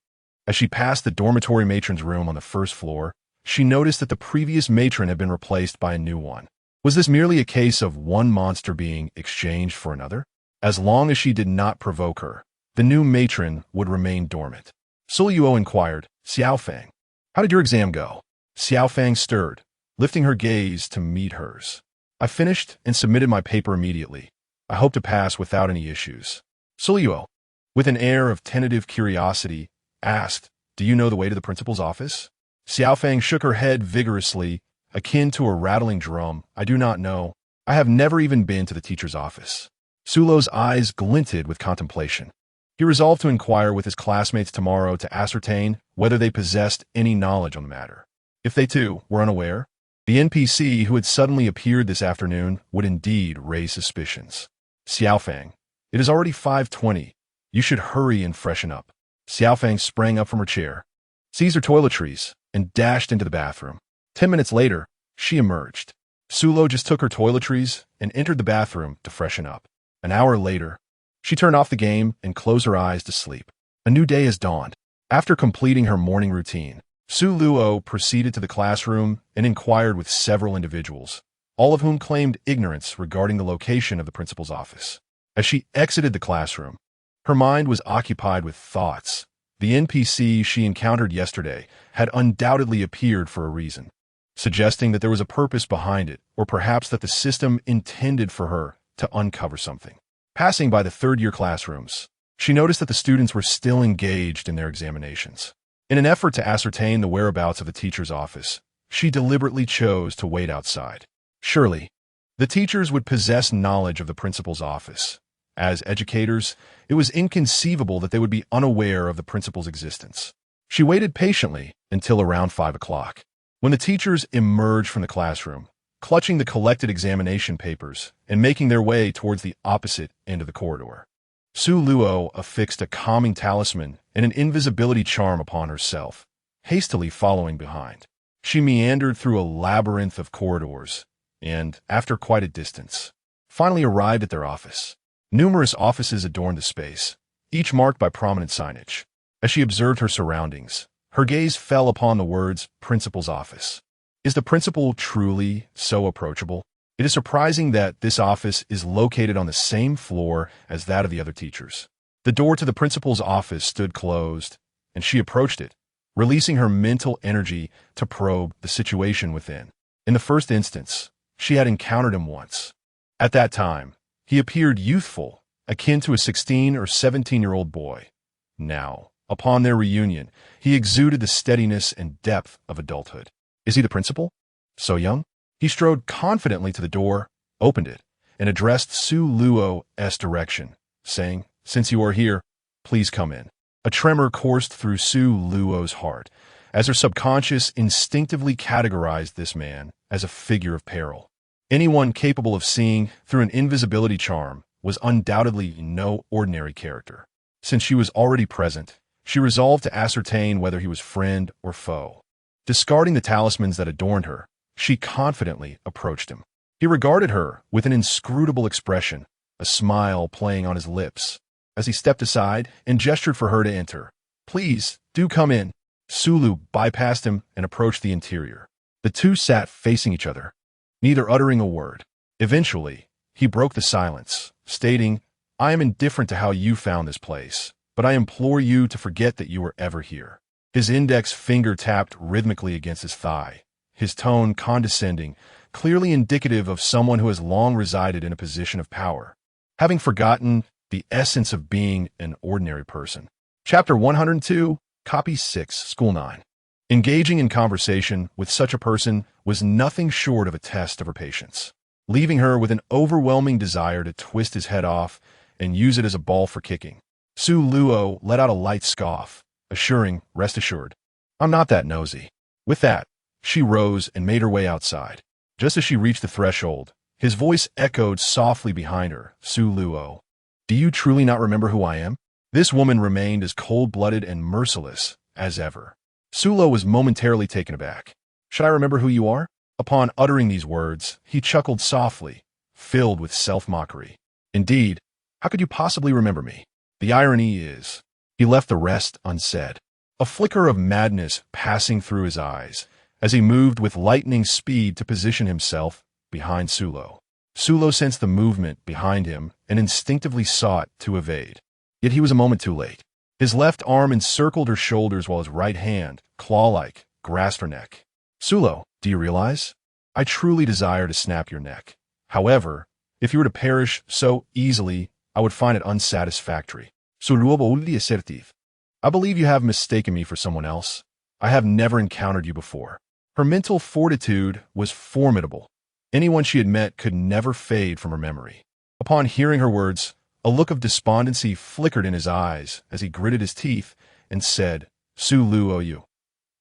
As she passed the dormitory matron's room on the first floor, she noticed that the previous matron had been replaced by a new one. Was this merely a case of one monster being exchanged for another? As long as she did not provoke her, the new matron would remain dormant. Suluyuo inquired, "Xiao Fang, how did your exam go?" Xiao Fang stirred, lifting her gaze to meet hers. "I finished and submitted my paper immediately. I hope to pass without any issues. Suluo, with an air of tentative curiosity, asked, "Do you know the way to the principal's office?" Xiaofang shook her head vigorously, akin to a rattling drum. "I do not know. I have never even been to the teacher's office." Sulo's eyes glinted with contemplation. He resolved to inquire with his classmates tomorrow to ascertain whether they possessed any knowledge on the matter. If they too were unaware, the NPC who had suddenly appeared this afternoon would indeed raise suspicions. "Xiaofang, it is already 5:20. You should hurry and freshen up." Xiaofang sprang up from her chair, seized her toiletries, and dashed into the bathroom. 10 minutes later, she emerged. Sulo just took her toiletries and entered the bathroom to freshen up. An hour later, she turned off the game and closed her eyes to sleep. A new day has dawned. After completing her morning routine, Suluo proceeded to the classroom and inquired with several individuals, all of whom claimed ignorance regarding the location of the principal's office. As she exited the classroom, her mind was occupied with thoughts. The NPC she encountered yesterday had undoubtedly appeared for a reason, suggesting that there was a purpose behind it, or perhaps that the system intended for her to uncover something. Passing by the third-year classrooms, she noticed that the students were still engaged in their examinations. In an effort to ascertain the whereabouts of the teacher's office, she deliberately chose to wait outside. Surely, the teachers would possess knowledge of the principal's office. As educators, it was inconceivable that they would be unaware of the principal's existence. She waited patiently until around 5 o'clock, when the teachers emerged from the classroom, clutching the collected examination papers and making their way towards the opposite end of the corridor. Su Luo affixed a calming talisman and an invisibility charm upon herself, hastily following behind. She meandered through a labyrinth of corridors and, after quite a distance, finally arrived at their office. Numerous offices adorned the space, each marked by prominent signage. As she observed her surroundings, her gaze fell upon the words "Principal's Office." Is the principal truly so approachable? It is surprising that this office is located on the same floor as that of the other teachers. The door to the principal's office stood closed, and she approached it, releasing her mental energy to probe the situation within. In the first instance, she had encountered him once. At that time, he appeared youthful, akin to a 16 or 17-year-old boy. Now, upon their reunion, he exuded the steadiness and depth of adulthood. Is he the principal? So young? He strode confidently to the door, opened it, and addressed Su Luo's direction, saying, "Since you are here, please come in." A tremor coursed through Su Luo's heart, as her subconscious instinctively categorized this man as a figure of peril. Anyone capable of seeing through an invisibility charm was undoubtedly no ordinary character. Since she was already present, she resolved to ascertain whether he was friend or foe. Discarding the talismans that adorned her, she confidently approached him. He regarded her with an inscrutable expression, a smile playing on his lips, as he stepped aside and gestured for her to enter. "Please, do come in." Sulu bypassed him and approached the interior. The two sat facing each other, neither uttering a word. Eventually, he broke the silence, stating, "I am indifferent to how you found this place, but I implore you to forget that you were ever here." His index finger tapped rhythmically against his thigh, his tone condescending, clearly indicative of someone who has long resided in a position of power, having forgotten the essence of being an ordinary person. Chapter 102, Copy 6, School 9. Engaging in conversation with such a person was nothing short of a test of her patience, leaving her with an overwhelming desire to twist his head off and use it as a ball for kicking. Su Luo let out a light scoff, assuring, "Rest assured, I'm not that nosy." With that, she rose and made her way outside. Just as she reached the threshold, his voice echoed softly behind her. "Su Luo, do you truly not remember who I am?" This woman remained as cold-blooded and merciless as ever. Sulo was momentarily taken aback. "Should I remember who you are?" Upon uttering these words, he chuckled softly, filled with self-mockery. "Indeed, how could you possibly remember me? The irony is..." He left the rest unsaid, a flicker of madness passing through his eyes as he moved with lightning speed to position himself behind Sulo. Sulo sensed the movement behind him and instinctively sought to evade. Yet he was a moment too late. His left arm encircled her shoulders while his right hand, claw-like, grasped her neck. "Sulo, do you realize? I truly desire to snap your neck. However, If you were to perish so easily, I would find it unsatisfactory. I believe you have mistaken me for someone else. I have never encountered you before. Her mental fortitude was formidable. Anyone she had met could never fade from her memory. Upon hearing her words, a look of despondency flickered in his eyes as he gritted his teeth and said, Su Luo, you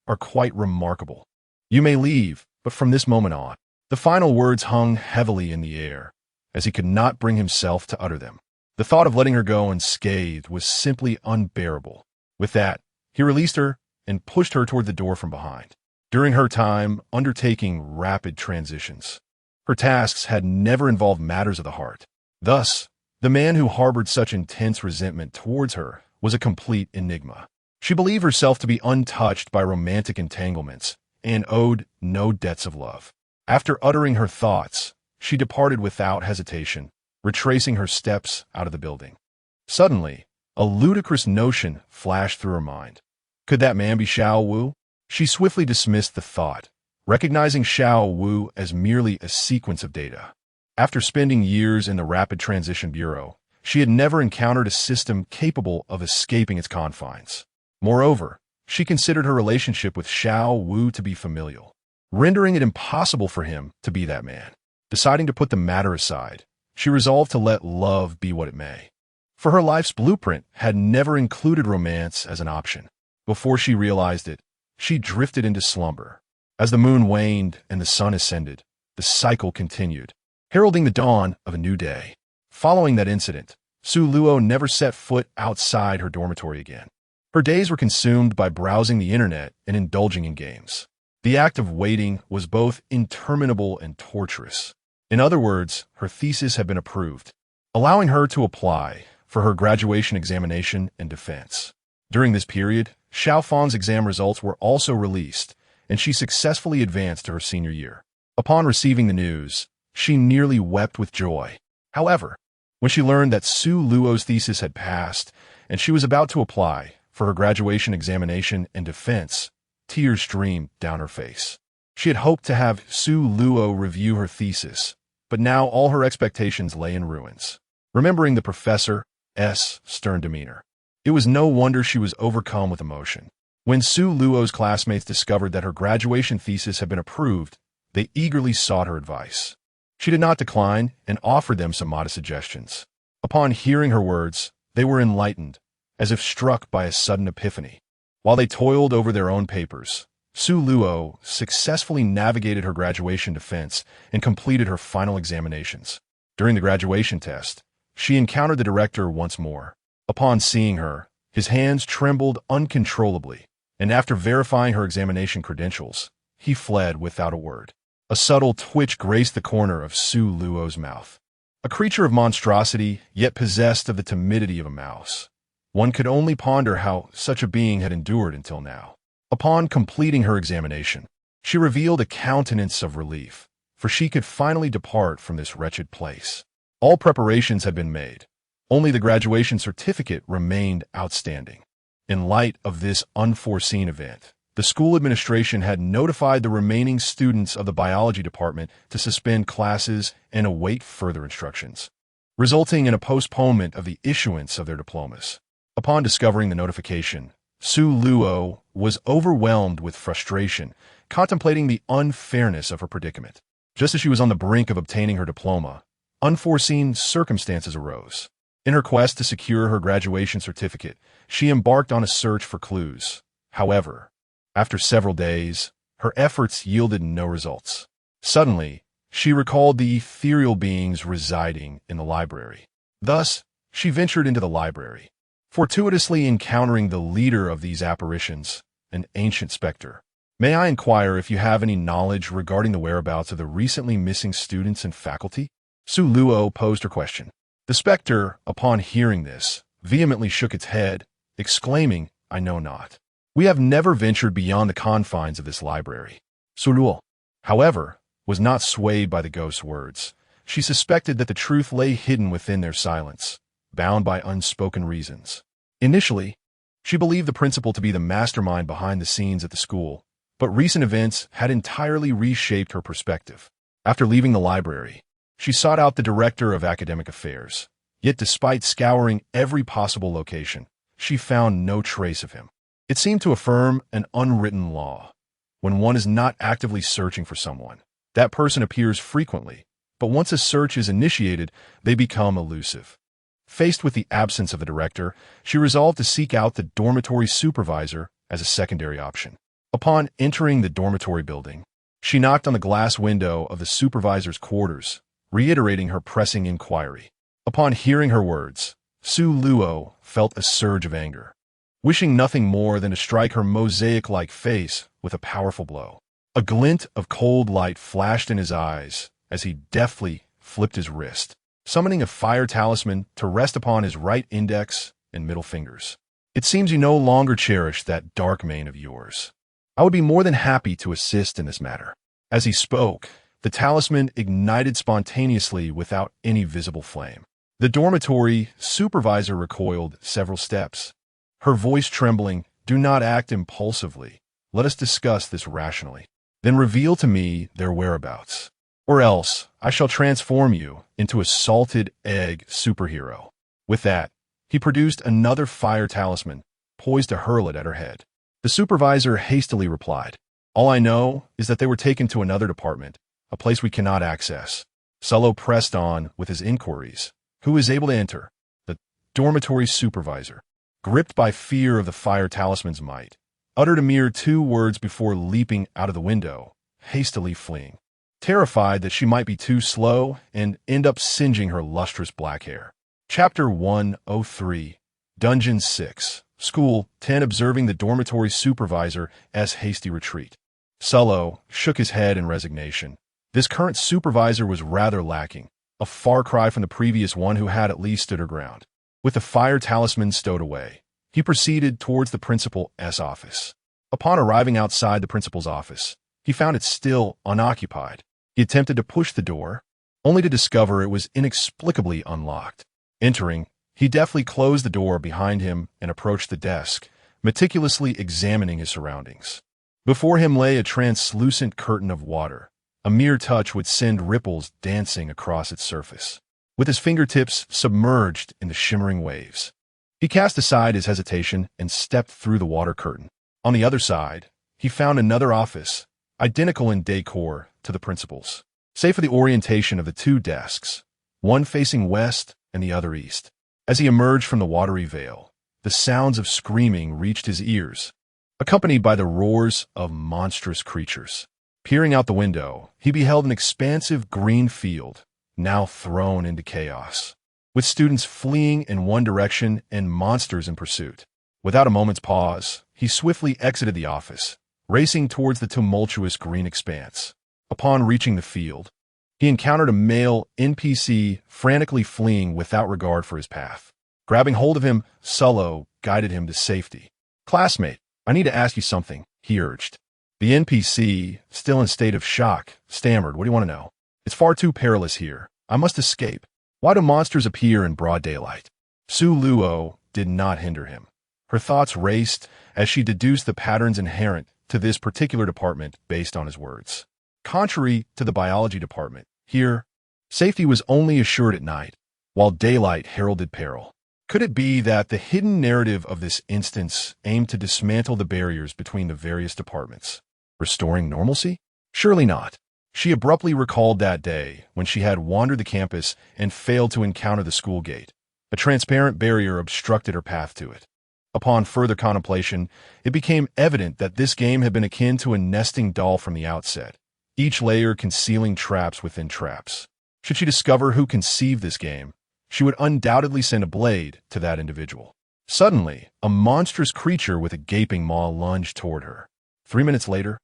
are quite remarkable. You may leave, but from this moment on. The final words hung heavily in the air, as he could not bring himself to utter them. The thought of letting her go unscathed was simply unbearable. With that, he released her and pushed her toward the door from behind. During her time undertaking rapid transitions, her tasks had never involved matters of the heart. Thus, the man who harbored such intense resentment towards her was a complete enigma. She believed herself to be untouched by romantic entanglements and owed no debts of love. After uttering her thoughts, she departed without hesitation, retracing her steps out of the building. Suddenly, a ludicrous notion flashed through her mind. Could that man be Xiao Wu? She swiftly dismissed the thought, recognizing Xiao Wu as merely a sequence of data. After spending years in the Rapid Transition Bureau, she had never encountered a system capable of escaping its confines. Moreover, she considered her relationship with Xiao Wu to be familial, rendering it impossible for him to be that man. Deciding to put the matter aside, she resolved to let love be what it may. For her life's blueprint had never included romance as an option. Before she realized it, she drifted into slumber. As the moon waned and the sun ascended, the cycle continued, heralding the dawn of a new day. Following that incident, Su Luo never set foot outside her dormitory again. Her days were consumed by browsing the internet and indulging in games. The act of waiting was both interminable and torturous. In other words, her thesis had been approved, allowing her to apply for her graduation examination and defense. During this period, Xiaofang's exam results were also released, and she successfully advanced to her senior year. Upon receiving the news, she nearly wept with joy. However, when she learned that Su Luo's thesis had passed and she was about to apply for her graduation examination and defense, tears streamed down her face. She had hoped to have Su Luo review her thesis, but now all her expectations lay in ruins. Remembering the professor's stern demeanor, it was no wonder she was overcome with emotion. When Su Luo's classmates discovered that her graduation thesis had been approved, they eagerly sought her advice. She did not decline and offered them some modest suggestions. Upon hearing her words, they were enlightened, as if struck by a sudden epiphany. While they toiled over their own papers, Su Luo successfully navigated her graduation defense and completed her final examinations. During the graduation test, she encountered the director once more. Upon seeing her, his hands trembled uncontrollably, and after verifying her examination credentials, he fled without a word. A subtle twitch graced the corner of Su Luo's mouth. A creature of monstrosity, yet possessed of the timidity of a mouse. One could only ponder how such a being had endured until now. Upon completing her examination, she revealed a countenance of relief, for she could finally depart from this wretched place. All preparations had been made. Only the graduation certificate remained outstanding. In light of this unforeseen event, the school administration had notified the remaining students of the biology department to suspend classes and await further instructions, resulting in a postponement of the issuance of their diplomas. Upon discovering the notification, Su Luo was overwhelmed with frustration, contemplating the unfairness of her predicament. Just as she was on the brink of obtaining her diploma, unforeseen circumstances arose. In her quest to secure her graduation certificate, she embarked on a search for clues. However, after several days, her efforts yielded no results. Suddenly, she recalled the ethereal beings residing in the library. Thus, she ventured into the library, fortuitously encountering the leader of these apparitions, an ancient specter. May I inquire if you have any knowledge regarding the whereabouts of the recently missing students and faculty? Su Luo posed her question. The specter, upon hearing this, vehemently shook its head, exclaiming, "I know not. We have never ventured beyond the confines of this library." Su Luo, however, was not swayed by the ghost's words. She suspected that the truth lay hidden within their silence, bound by unspoken reasons. Initially, she believed the principal to be the mastermind behind the scenes at the school, but recent events had entirely reshaped her perspective. After leaving the library, She sought out the director of academic affairs. Yet despite scouring every possible location, she found no trace of him. It seemed to affirm an unwritten law. When one is not actively searching for someone, that person appears frequently, but once a search is initiated, they become elusive. Faced with the absence of a director, she resolved to seek out the dormitory supervisor as a secondary option. Upon entering the dormitory building, she knocked on the glass window of the supervisor's quarters, reiterating her pressing inquiry. Upon hearing her words, Su Luo felt a surge of anger, wishing nothing more than to strike her mosaic-like face with a powerful blow. A glint of cold light flashed in his eyes as he deftly flipped his wrist, summoning a fire talisman to rest upon his right index and middle fingers. It seems you no longer cherish that dark mane of yours. I would be more than happy to assist in this matter. As he spoke, the talisman ignited spontaneously without any visible flame. The dormitory supervisor recoiled several steps, her voice trembling. "Do not act impulsively. Let us discuss this rationally. Then reveal to me their whereabouts, or else I shall transform you into a salted egg superhero." With that, he produced another fire talisman, poised to hurl it at her head. The supervisor hastily replied, "All I know is that they were taken to another department, a place we cannot access." Solo pressed on with his inquiries. "Who is able to enter?" The dormitory supervisor, gripped by fear of the fire talisman's might, uttered a mere 2 words before leaping out of the window, hastily fleeing, terrified that she might be too slow and end up singeing her lustrous black hair. Chapter 103, Dungeon 6, School 10. Observing the dormitory supervisor's hasty retreat, Solo shook his head in resignation. This current supervisor was rather lacking, a far cry from the previous one who had at least stood her ground. With the fire talisman stowed away, he proceeded towards the principal's office. Upon arriving outside the principal's office, he found it still unoccupied. He attempted to push the door, only to discover it was inexplicably unlocked. Entering, he deftly closed the door behind him and approached the desk, meticulously examining his surroundings. Before him lay a translucent curtain of water. A mere touch would send ripples dancing across its surface, with his fingertips submerged in the shimmering waves. He cast aside his hesitation and stepped through the water curtain. On the other side, he found another office, identical in decor to the principal's, save for the orientation of the 2 desks, one facing west and the other east. As he emerged from the watery veil, the sounds of screaming reached his ears, accompanied by the roars of monstrous creatures. Peering out the window, he beheld an expansive green field, now thrown into chaos, with students fleeing in one direction and monsters in pursuit. Without a moment's pause, he swiftly exited the office, racing towards the tumultuous green expanse. Upon reaching the field, he encountered a male NPC frantically fleeing without regard for his path. Grabbing hold of him, Solo guided him to safety. "Classmate, I need to ask you something," he urged. The NPC, still in a state of shock, stammered, "What do you want to know?" "It's far too perilous here. I must escape. Why do monsters appear in broad daylight?" Su Luo did not hinder him. Her thoughts raced as she deduced the patterns inherent to this particular department based on his words. Contrary to the biology department, here, safety was only assured at night, while daylight heralded peril. Could it be that the hidden narrative of this instance aimed to dismantle the barriers between the various departments, restoring normalcy? Surely not. She abruptly recalled that day when she had wandered the campus and failed to encounter the school gate. A transparent barrier obstructed her path to it. Upon further contemplation, it became evident that this game had been akin to a nesting doll from the outset, each layer concealing traps within traps. Should she discover who conceived this game, she would undoubtedly send a blade to that individual. Suddenly, a monstrous creature with a gaping maw lunged toward her. 3 minutes later,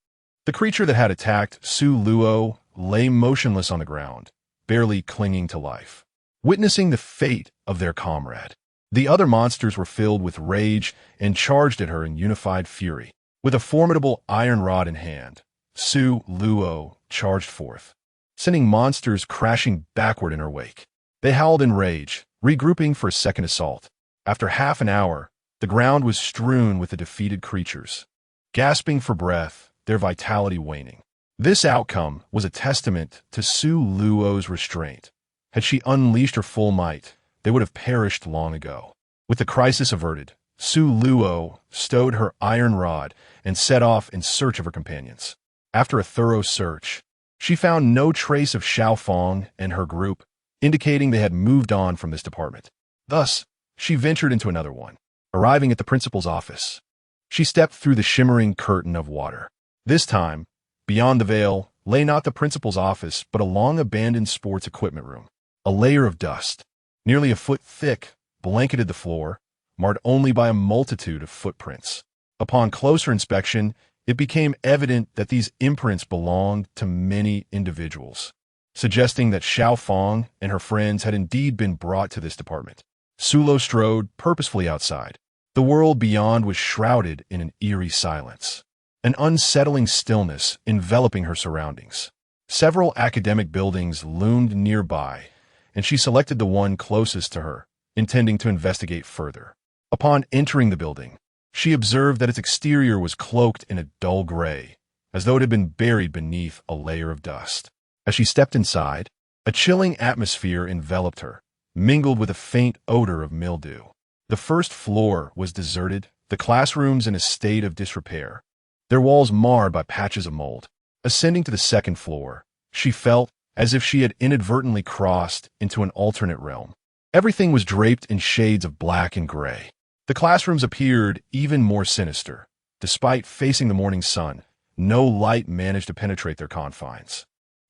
the creature that had attacked Su Luo lay motionless on the ground, barely clinging to life, witnessing the fate of their comrade. The other monsters were filled with rage and charged at her in unified fury. With a formidable iron rod in hand, Su Luo charged forth, sending monsters crashing backward in her wake. They howled in rage, regrouping for a second assault. After half an hour, the ground was strewn with the defeated creatures, gasping for breath, their vitality waning. This outcome was a testament to Su Luo's restraint. Had she unleashed her full might, they would have perished long ago. With the crisis averted, Su Luo stowed her iron rod and set off in search of her companions. After a thorough search, she found no trace of Xiaofeng and her group, indicating they had moved on from this department. Thus, she ventured into another one. Arriving at the principal's office, she stepped through the shimmering curtain of water. This time, beyond the veil, lay not the principal's office, but a long-abandoned sports equipment room. A layer of dust, nearly a foot thick, blanketed the floor, marred only by a multitude of footprints. Upon closer inspection, it became evident that these imprints belonged to many individuals, suggesting that Xiaofeng and her friends had indeed been brought to this department. Su Luo strode purposefully outside. The world beyond was shrouded in an eerie silence, an unsettling stillness enveloping her surroundings. Several academic buildings loomed nearby, and she selected the one closest to her, intending to investigate further. Upon entering the building, she observed that its exterior was cloaked in a dull gray, as though it had been buried beneath a layer of dust. As she stepped inside, a chilling atmosphere enveloped her, mingled with a faint odor of mildew. The first floor was deserted, the classrooms in a state of disrepair, their walls marred by patches of mold. Ascending to the second floor, she felt as if she had inadvertently crossed into an alternate realm. Everything was draped in shades of black and gray. The classrooms appeared even more sinister. Despite facing the morning sun, no light managed to penetrate their confines.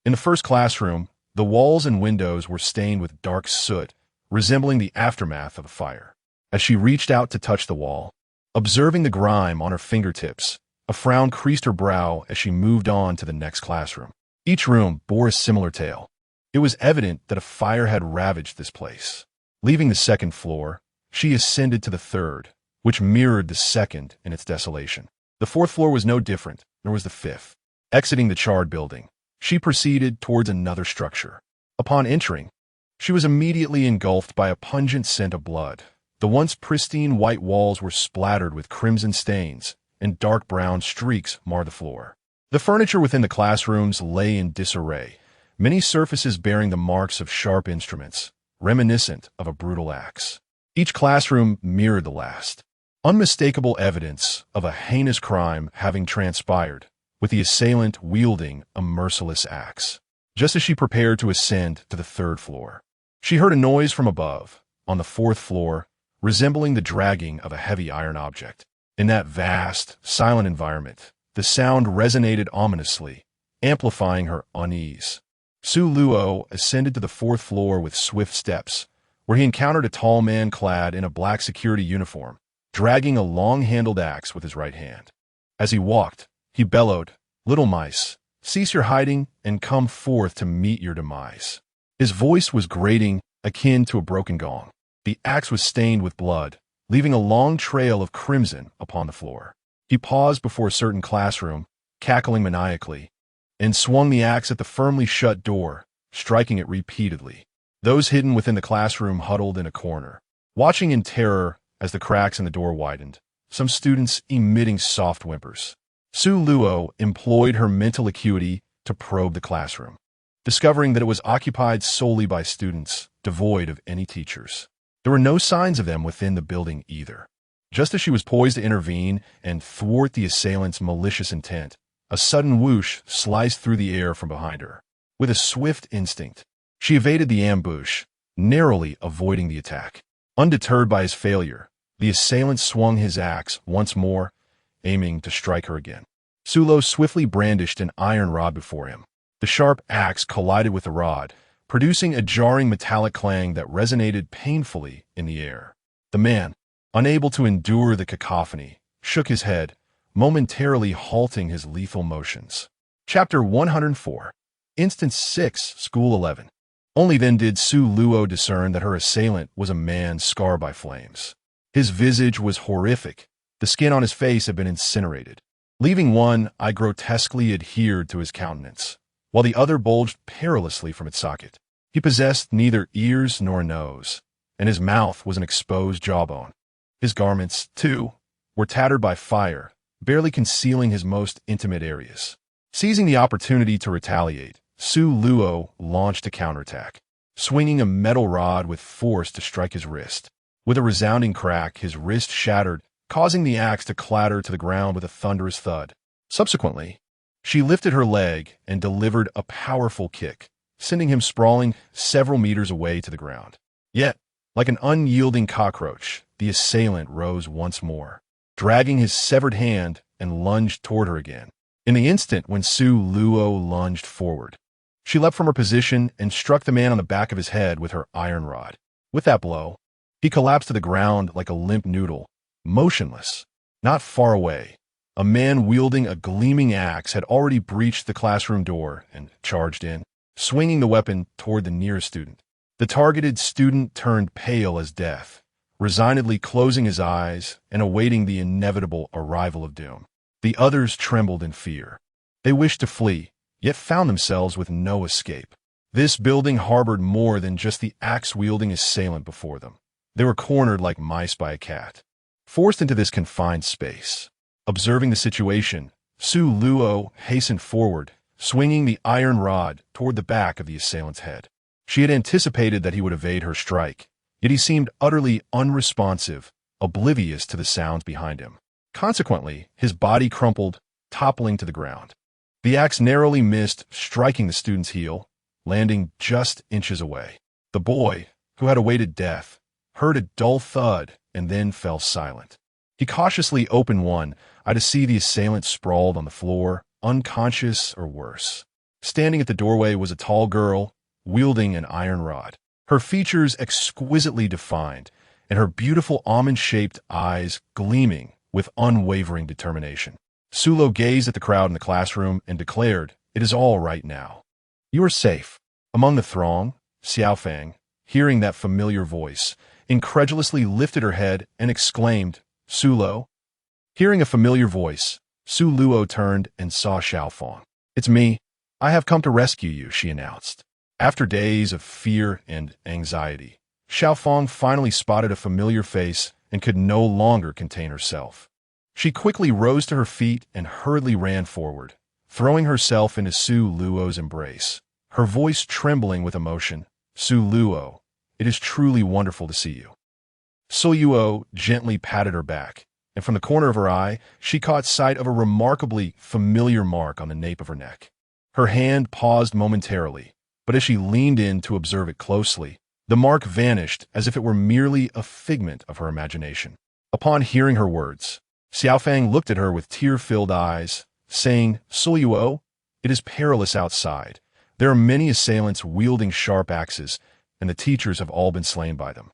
In the first classroom, the walls and windows were stained with dark soot, resembling the aftermath of a fire. As she reached out to touch the wall, observing the grime on her fingertips, a frown creased her brow as she moved on to the next classroom. Each room bore a similar tale. It was evident that a fire had ravaged this place. Leaving the second floor, she ascended to the third, which mirrored the second in its desolation. The fourth floor was no different, nor was the fifth. Exiting the charred building, she proceeded towards another structure. Upon entering, she was immediately engulfed by a pungent scent of blood. The once pristine white walls were splattered with crimson stains, and dark brown streaks marred the floor. The furniture within the classrooms lay in disarray, many surfaces bearing the marks of sharp instruments, reminiscent of a brutal axe. Each classroom mirrored the last, unmistakable evidence of a heinous crime having transpired, with the assailant wielding a merciless axe. Just as she prepared to ascend to the third floor, she heard a noise from above, on the fourth floor, resembling the dragging of a heavy iron object. In that vast, silent environment, the sound resonated ominously, amplifying her unease. Su Luo ascended to the fourth floor with swift steps, where he encountered a tall man clad in a black security uniform, dragging a long-handled axe with his right hand. As he walked, he bellowed, "Little mice, cease your hiding and come forth to meet your demise." His voice was grating, akin to a broken gong. The axe was stained with blood, leaving a long trail of crimson upon the floor. He paused before a certain classroom, cackling maniacally, and swung the axe at the firmly shut door, striking it repeatedly. Those hidden within the classroom huddled in a corner, watching in terror as the cracks in the door widened, some students emitting soft whimpers. Su Luo employed her mental acuity to probe the classroom, discovering that it was occupied solely by students, devoid of any teachers. There were no signs of them within the building either. Just as she was poised to intervene and thwart the assailant's malicious intent, a sudden whoosh sliced through the air from behind her. With a swift instinct, she evaded the ambush, narrowly avoiding the attack. Undeterred by his failure, the assailant swung his axe once more, aiming to strike her again. Su Luo swiftly brandished an iron rod before him. The sharp axe collided with the rod, producing a jarring metallic clang that resonated painfully in the air. The man, unable to endure the cacophony, shook his head, momentarily halting his lethal motions. Chapter 104. Instance 6, School 11. Only then did Su Luo discern that her assailant was a man scarred by flames. His visage was horrific. The skin on his face had been incinerated, leaving one eye grotesquely adhered to his countenance, while the other bulged perilously from its socket. He possessed neither ears nor nose, and his mouth was an exposed jawbone. His garments, too, were tattered by fire, barely concealing his most intimate areas. Seizing the opportunity to retaliate, Su Luo launched a counterattack, swinging a metal rod with force to strike his wrist. With a resounding crack, his wrist shattered, causing the axe to clatter to the ground with a thunderous thud. Subsequently, she lifted her leg and delivered a powerful kick, sending him sprawling several meters away to the ground. Yet, like an unyielding cockroach, the assailant rose once more, dragging his severed hand and lunged toward her again. In the instant when Su Luo lunged forward, she leapt from her position and struck the man on the back of his head with her iron rod. With that blow, he collapsed to the ground like a limp noodle, motionless. Not far away, a man wielding a gleaming axe had already breached the classroom door and charged in, swinging the weapon toward the nearest student. The targeted student turned pale as death, resignedly closing his eyes and awaiting the inevitable arrival of doom. The others trembled in fear. They wished to flee, yet found themselves with no escape. This building harbored more than just the axe-wielding assailant before them. They were cornered like mice by a cat, forced into this confined space. Observing the situation, Su Luo hastened forward, swinging the iron rod toward the back of the assailant's head. She had anticipated that he would evade her strike, yet he seemed utterly unresponsive, oblivious to the sounds behind him. Consequently, his body crumpled, toppling to the ground. The axe narrowly missed, striking the student's heel, landing just inches away. The boy, who had awaited death, heard a dull thud and then fell silent. He cautiously opened one eye to see the assailant sprawled on the floor, unconscious or worse. Standing at the doorway was a tall girl, wielding an iron rod, her features exquisitely defined, and her beautiful almond-shaped eyes gleaming with unwavering determination. Su Luo gazed at the crowd in the classroom and declared, "It is all right now. You are safe." Among the throng, Xiaofang, hearing that familiar voice, incredulously lifted her head and exclaimed, "Su Luo?" Hearing a familiar voice, Su Luo turned and saw Xiaofang. "It's me. I have come to rescue you," she announced. After days of fear and anxiety, Xiaofang finally spotted a familiar face and could no longer contain herself. She quickly rose to her feet and hurriedly ran forward, throwing herself into Su Luo's embrace. Her voice trembling with emotion, "Su Luo, it is truly wonderful to see you." Su Luo gently patted her back, and from the corner of her eye, she caught sight of a remarkably familiar mark on the nape of her neck. Her hand paused momentarily, but as she leaned in to observe it closely, the mark vanished as if it were merely a figment of her imagination. Upon hearing her words, Xiaofang looked at her with tear-filled eyes, saying, "Su Luo, it is perilous outside. There are many assailants wielding sharp axes, and the teachers have all been slain by them."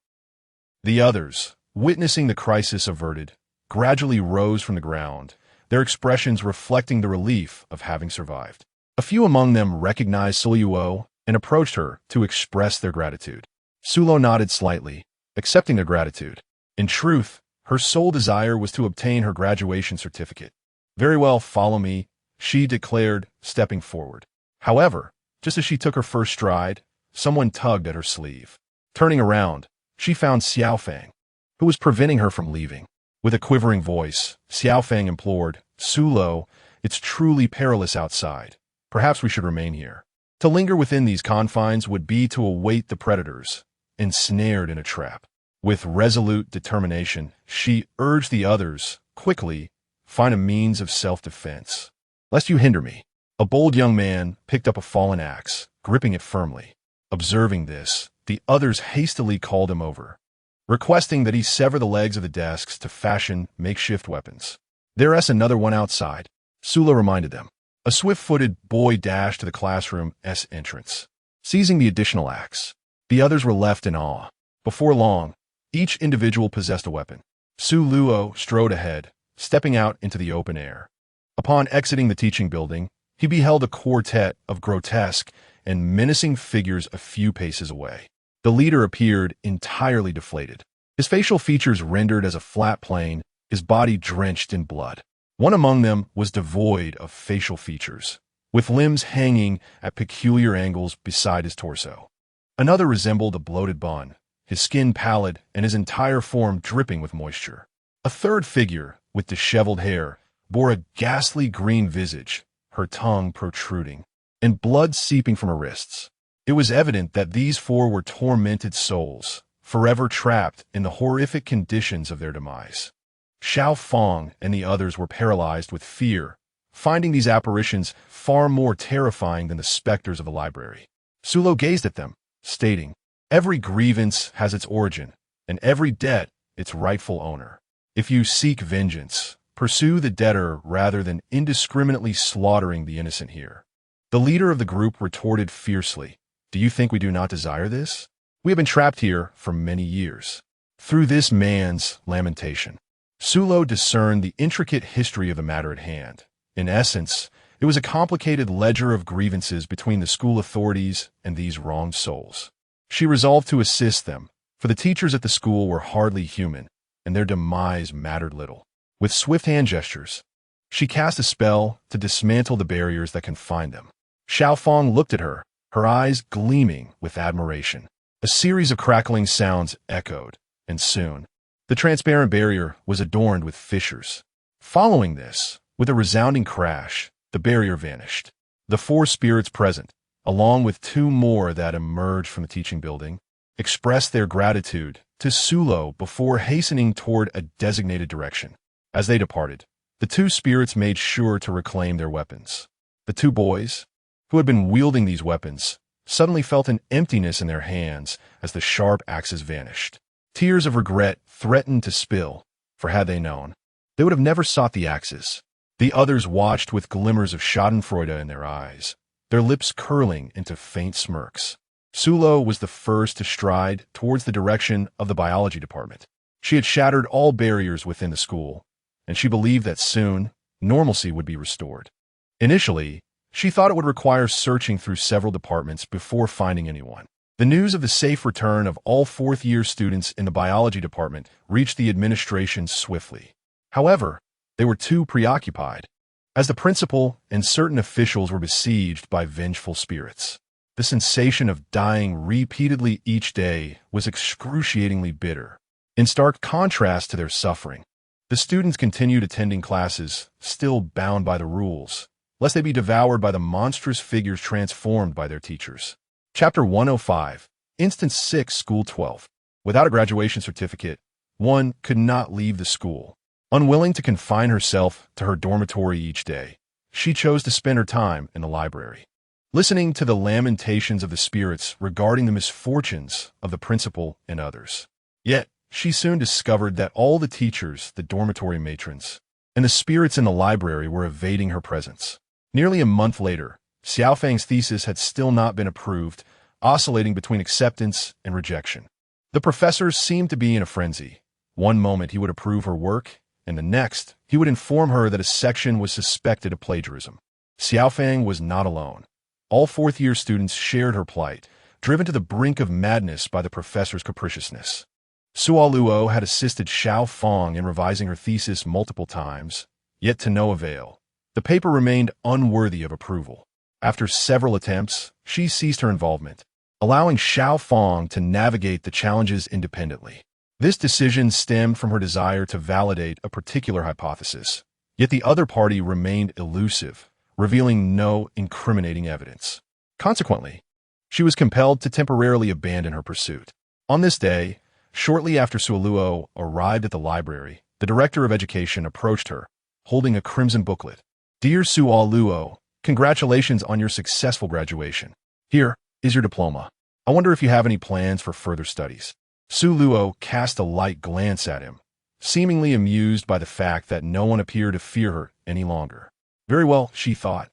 The others, witnessing the crisis averted, gradually rose from the ground, their expressions reflecting the relief of having survived. A few among them recognized Su Luo and approached her to express their gratitude. Su Luo nodded slightly, accepting their gratitude. In truth, her sole desire was to obtain her graduation certificate. "Very well, follow me," she declared, stepping forward. However, just as she took her first stride, someone tugged at her sleeve. Turning around, she found Xiaofang, who was preventing her from leaving. With a quivering voice, Xiaofang implored, "Su Luo, it's truly perilous outside. Perhaps we should remain here." To linger within these confines would be to await the predators, ensnared in a trap. With resolute determination, she urged the others, "Quickly, find a means of self-defense, lest you hinder me." A bold young man picked up a fallen axe, gripping it firmly. Observing this, the others hastily called him over, requesting that he sever the legs of the desks to fashion makeshift weapons. "There's another one outside," Su Luo reminded them. A swift-footed boy dashed to the classroom's entrance, seizing the additional axe. The others were left in awe. Before long, each individual possessed a weapon. Su Luo strode ahead, stepping out into the open air. Upon exiting the teaching building, he beheld a quartet of grotesque and menacing figures a few paces away. The leader appeared entirely deflated, his facial features rendered as a flat plane, his body drenched in blood. One among them was devoid of facial features, with limbs hanging at peculiar angles beside his torso. Another resembled a bloated bun, his skin pallid and his entire form dripping with moisture. A third figure, with disheveled hair, bore a ghastly green visage, her tongue protruding, and blood seeping from her wrists. It was evident that these four were tormented souls, forever trapped in the horrific conditions of their demise. Xiao Feng and the others were paralyzed with fear, finding these apparitions far more terrifying than the specters of the library. Sulo gazed at them, stating, "Every grievance has its origin, and every debt its rightful owner. If you seek vengeance, pursue the debtor rather than indiscriminately slaughtering the innocent here." The leader of the group retorted fiercely, "Do you think we do not desire this? We have been trapped here for many years." Through this man's lamentation, Sulo discerned the intricate history of the matter at hand. In essence, it was a complicated ledger of grievances between the school authorities and these wronged souls. She resolved to assist them, for the teachers at the school were hardly human, and their demise mattered little. With swift hand gestures, she cast a spell to dismantle the barriers that confined them. Xiao Feng looked at her, her eyes gleaming with admiration. A series of crackling sounds echoed, and soon, the transparent barrier was adorned with fissures. Following this, with a resounding crash, the barrier vanished. The four spirits present, along with two more that emerged from the teaching building, expressed their gratitude to Sulo before hastening toward a designated direction. As they departed, the two spirits made sure to reclaim their weapons. The two boys, who had been wielding these weapons, suddenly felt an emptiness in their hands as the sharp axes vanished. Tears of regret threatened to spill, for had they known, they would have never sought the axes. The others watched with glimmers of schadenfreude in their eyes, their lips curling into faint smirks. Sulo was the first to stride towards the direction of the biology department. She had shattered all barriers within the school, and she believed that soon, normalcy would be restored. Initially, she thought it would require searching through several departments before finding anyone. The news of the safe return of all fourth-year students in the biology department reached the administration swiftly. However, they were too preoccupied, as the principal and certain officials were besieged by vengeful spirits. The sensation of dying repeatedly each day was excruciatingly bitter. In stark contrast to their suffering, the students continued attending classes, still bound by the rules, lest they be devoured by the monstrous figures transformed by their teachers. Chapter 105, Instance 6, School 12. Without a graduation certificate, one could not leave the school. Unwilling to confine herself to her dormitory each day, she chose to spend her time in the library, listening to the lamentations of the spirits regarding the misfortunes of the principal and others. Yet, she soon discovered that all the teachers, the dormitory matrons, and the spirits in the library were evading her presence. Nearly a month later, Xiaofang's thesis had still not been approved, oscillating between acceptance and rejection. The professor seemed to be in a frenzy. One moment he would approve her work, and the next he would inform her that a section was suspected of plagiarism. Xiaofang was not alone. All fourth-year students shared her plight, driven to the brink of madness by the professor's capriciousness. Suo Luo had assisted Xiao Feng in revising her thesis multiple times, yet to no avail. The paper remained unworthy of approval. After several attempts, she ceased her involvement, allowing Xiao Feng to navigate the challenges independently. This decision stemmed from her desire to validate a particular hypothesis, yet the other party remained elusive, revealing no incriminating evidence. Consequently, she was compelled to temporarily abandon her pursuit. On this day, shortly after Suoluo arrived at the library, the director of education approached her, holding a crimson booklet. "Dear Suoluo, congratulations on your successful graduation. Here is your diploma. I wonder if you have any plans for further studies." Suoluo cast a light glance at him, seemingly amused by the fact that no one appeared to fear her any longer. Very well, she thought.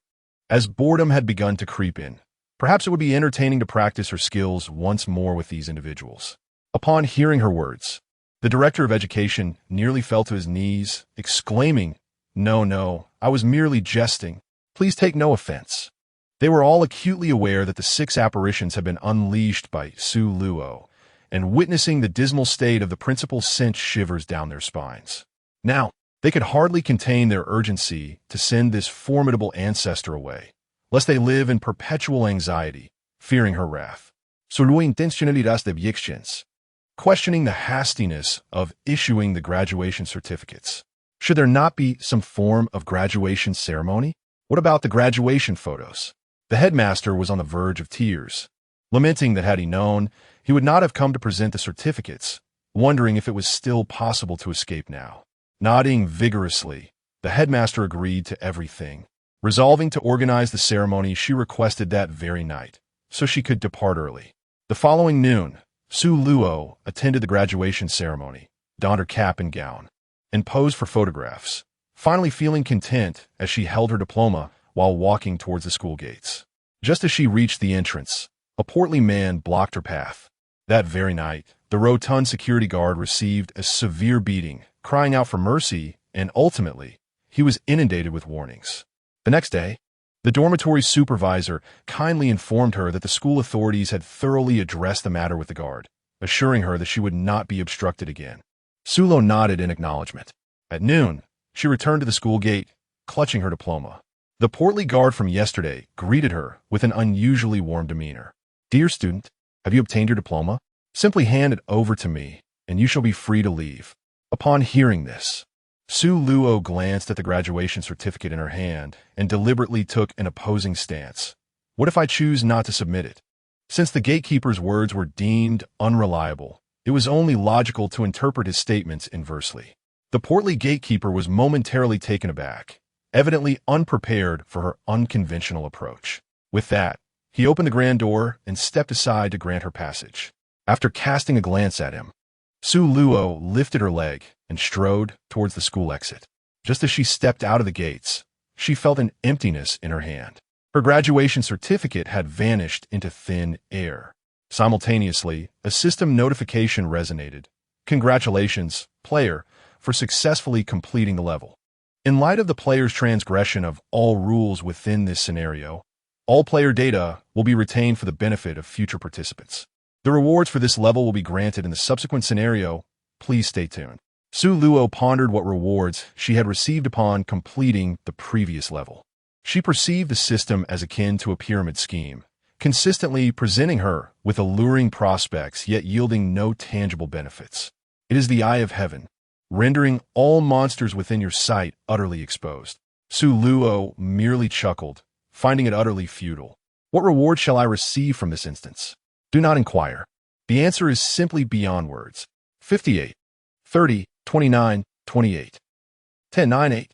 As boredom had begun to creep in, perhaps it would be entertaining to practice her skills once more with these individuals. Upon hearing her words, the director of education nearly fell to his knees, exclaiming, No, I was merely jesting. Please take no offense." They were all acutely aware that the 6 apparitions had been unleashed by Su Luo, and witnessing the dismal state of the principal sent shivers down their spines. Now, they could hardly contain their urgency to send this formidable ancestor away, lest they live in perpetual anxiety, fearing her wrath. Solo intencionalidades de objections, questioning the hastiness of issuing the graduation certificates. Should there not be some form of graduation ceremony? What about the graduation photos? The headmaster was on the verge of tears, lamenting that had he known, he would not have come to present the certificates, wondering if it was still possible to escape now. Nodding vigorously, the headmaster agreed to everything. Resolving to organize the ceremony, she requested that very night, so she could depart early. The following noon, Su Luo attended the graduation ceremony, donned her cap and gown, and posed for photographs, finally feeling content as she held her diploma while walking towards the school gates. Just as she reached the entrance, a portly man blocked her path. That very night, the rotund security guard received a severe beating, crying out for mercy, and ultimately, he was inundated with warnings. The next day, the dormitory supervisor kindly informed her that the school authorities had thoroughly addressed the matter with the guard, assuring her that she would not be obstructed again. Sulo nodded in acknowledgement. At noon, she returned to the school gate, clutching her diploma. The portly guard from yesterday greeted her with an unusually warm demeanor. "Dear student, have you obtained your diploma? Simply hand it over to me, and you shall be free to leave." Upon hearing this, Su Luo glanced at the graduation certificate in her hand and deliberately took an opposing stance. What if I choose not to submit it? Since the gatekeeper's words were deemed unreliable, it was only logical to interpret his statements inversely. The portly gatekeeper was momentarily taken aback, evidently unprepared for her unconventional approach. With that, he opened the grand door and stepped aside to grant her passage. After casting a glance at him, Su Luo lifted her leg and strode towards the school exit. Just as she stepped out of the gates, she felt an emptiness in her hand. Her graduation certificate had vanished into thin air. Simultaneously, a system notification resonated. "Congratulations, player, for successfully completing the level. In light of the player's transgression of all rules within this scenario, all player data will be retained for the benefit of future participants. The rewards for this level will be granted in the subsequent scenario. Please stay tuned." Su Luo pondered what rewards she had received upon completing the previous level. She perceived the system as akin to a pyramid scheme, consistently presenting her with alluring prospects yet yielding no tangible benefits. It is the eye of heaven, rendering all monsters within your sight utterly exposed. Su Luo merely chuckled, finding it utterly futile. What reward shall I receive from this instance? Do not inquire. The answer is simply beyond words. 58, 30, 29, 28. 10, 9, 8.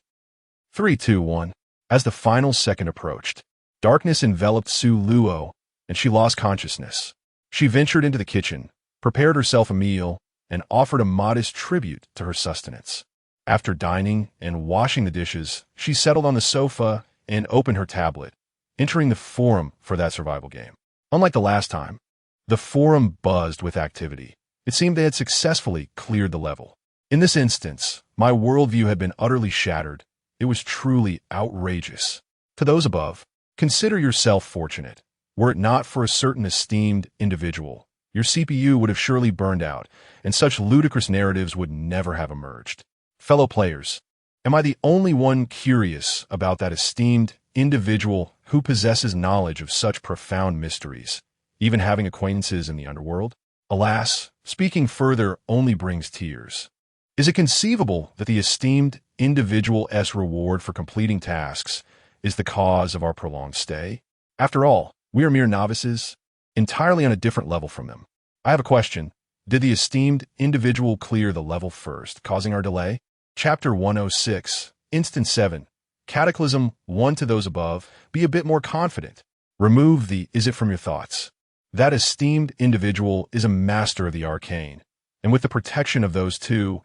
3, 2, 1. As the final second approached, darkness enveloped Su Luo, and she lost consciousness. She ventured into the kitchen, prepared herself a meal, and offered a modest tribute to her sustenance. After dining and washing the dishes, she settled on the sofa and opened her tablet, entering the forum for that survival game. Unlike the last time, the forum buzzed with activity. It seemed they had successfully cleared the level. In this instance, my worldview had been utterly shattered. It was truly outrageous. To those above, consider yourself fortunate. Were it not for a certain esteemed individual, your CPU would have surely burned out, and such ludicrous narratives would never have emerged. Fellow players, am I the only one curious about that esteemed individual who possesses knowledge of such profound mysteries, even having acquaintances in the underworld? Alas, speaking further only brings tears. Is it conceivable that the esteemed individual's reward for completing tasks is the cause of our prolonged stay? After all, we are mere novices, entirely on a different level from them. I have a question. Did the esteemed individual clear the level first, causing our delay? Chapter 106, Instance 7. Cataclysm 1. To those above, be a bit more confident. Remove the "is it" from your thoughts. That esteemed individual is a master of the arcane, and with the protection of those two,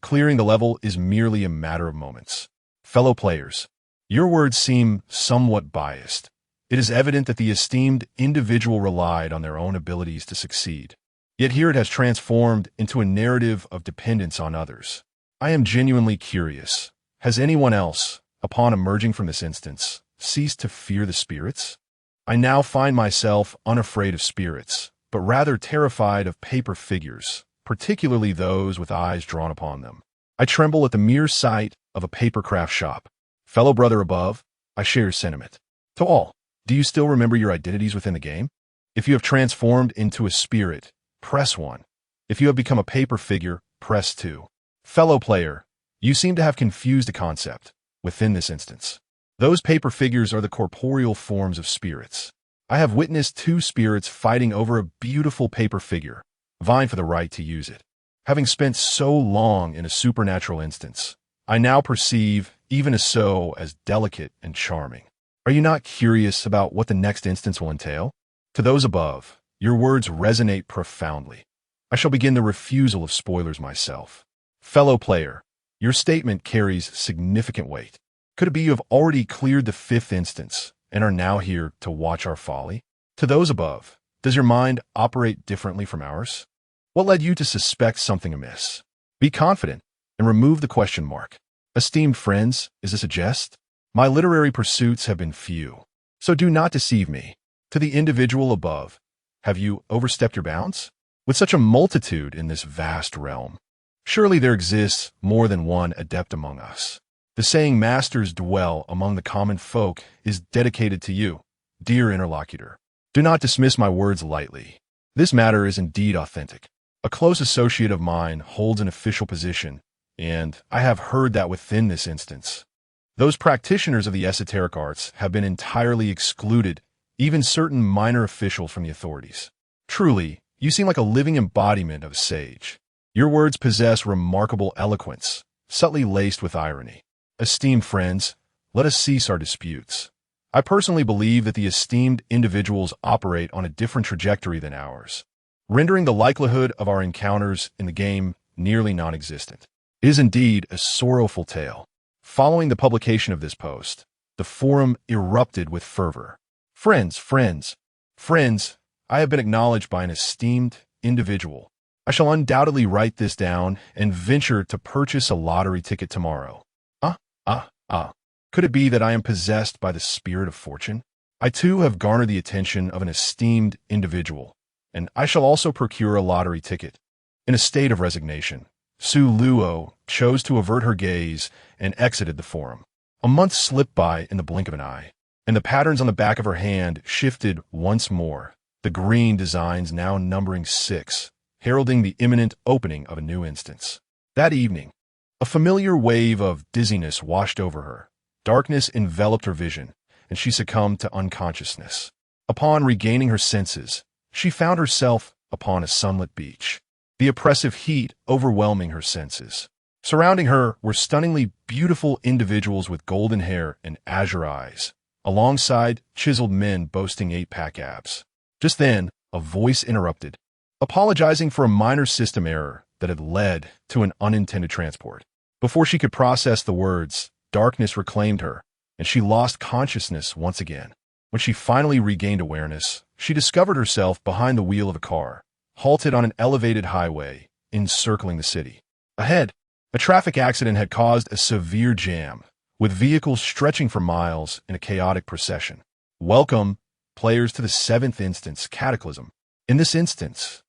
clearing the level is merely a matter of moments. Fellow players, your words seem somewhat biased. It is evident that the esteemed individual relied on their own abilities to succeed. Yet here it has transformed into a narrative of dependence on others. I am genuinely curious. Has anyone else, upon emerging from this instance, ceased to fear the spirits? I now find myself unafraid of spirits, but rather terrified of paper figures, particularly those with eyes drawn upon them. I tremble at the mere sight of a papercraft shop. Fellow brother above, I share your sentiment. To all, do you still remember your identities within the game? If you have transformed into a spirit, press 1. If you have become a paper figure, press 2. Fellow player, you seem to have confused a concept within this instance. Those paper figures are the corporeal forms of spirits. I have witnessed two spirits fighting over a beautiful paper figure, vying for the right to use it. Having spent so long in a supernatural instance, I now perceive even a so as delicate and charming. Are you not curious about what the next instance will entail? To those above, your words resonate profoundly. I shall begin the refusal of spoilers myself. Fellow player, your statement carries significant weight. Could it be you have already cleared the fifth instance and are now here to watch our folly? To those above, does your mind operate differently from ours? What led you to suspect something amiss? Be confident and remove the question mark. Esteemed friends, is this a jest? My literary pursuits have been few, so do not deceive me. To the individual above, have you overstepped your bounds? With such a multitude in this vast realm, surely there exists more than one adept among us. The saying masters dwell among the common folk is dedicated to you, dear interlocutor. Do not dismiss my words lightly. This matter is indeed authentic. A close associate of mine holds an official position, and I have heard that within this instance, those practitioners of the esoteric arts have been entirely excluded, even certain minor officials from the authorities. Truly, you seem like a living embodiment of a sage. Your words possess remarkable eloquence, subtly laced with irony. Esteemed friends, let us cease our disputes. I personally believe that the esteemed individuals operate on a different trajectory than ours, rendering the likelihood of our encounters in the game nearly non-existent. It is indeed a sorrowful tale. Following the publication of this post, the forum erupted with fervor. Friends, I have been acknowledged by an esteemed individual. I shall undoubtedly write this down and venture to purchase a lottery ticket tomorrow. Could it be that I am possessed by the spirit of fortune? I too have garnered the attention of an esteemed individual, and I shall also procure a lottery ticket. In a state of resignation, Su Luo chose to avert her gaze and exited the forum. A month slipped by in the blink of an eye, and the patterns on the back of her hand shifted once more, the green designs now numbering 6, heralding the imminent opening of a new instance. That evening, a familiar wave of dizziness washed over her. Darkness enveloped her vision, and she succumbed to unconsciousness. Upon regaining her senses, she found herself upon a sunlit beach, the oppressive heat overwhelming her senses. Surrounding her were stunningly beautiful individuals with golden hair and azure eyes, alongside chiseled men boasting 8-pack abs. Just then, a voice interrupted, apologizing for a minor system error that had led to an unintended transport. Before she could process the words, darkness reclaimed her, and she lost consciousness once again. When she finally regained awareness, she discovered herself behind the wheel of a car, halted on an elevated highway, encircling the city. Ahead, a traffic accident had caused a severe jam, with vehicles stretching for miles in a chaotic procession. Welcome, players, to the 7th instance, Cataclysm. In this instance,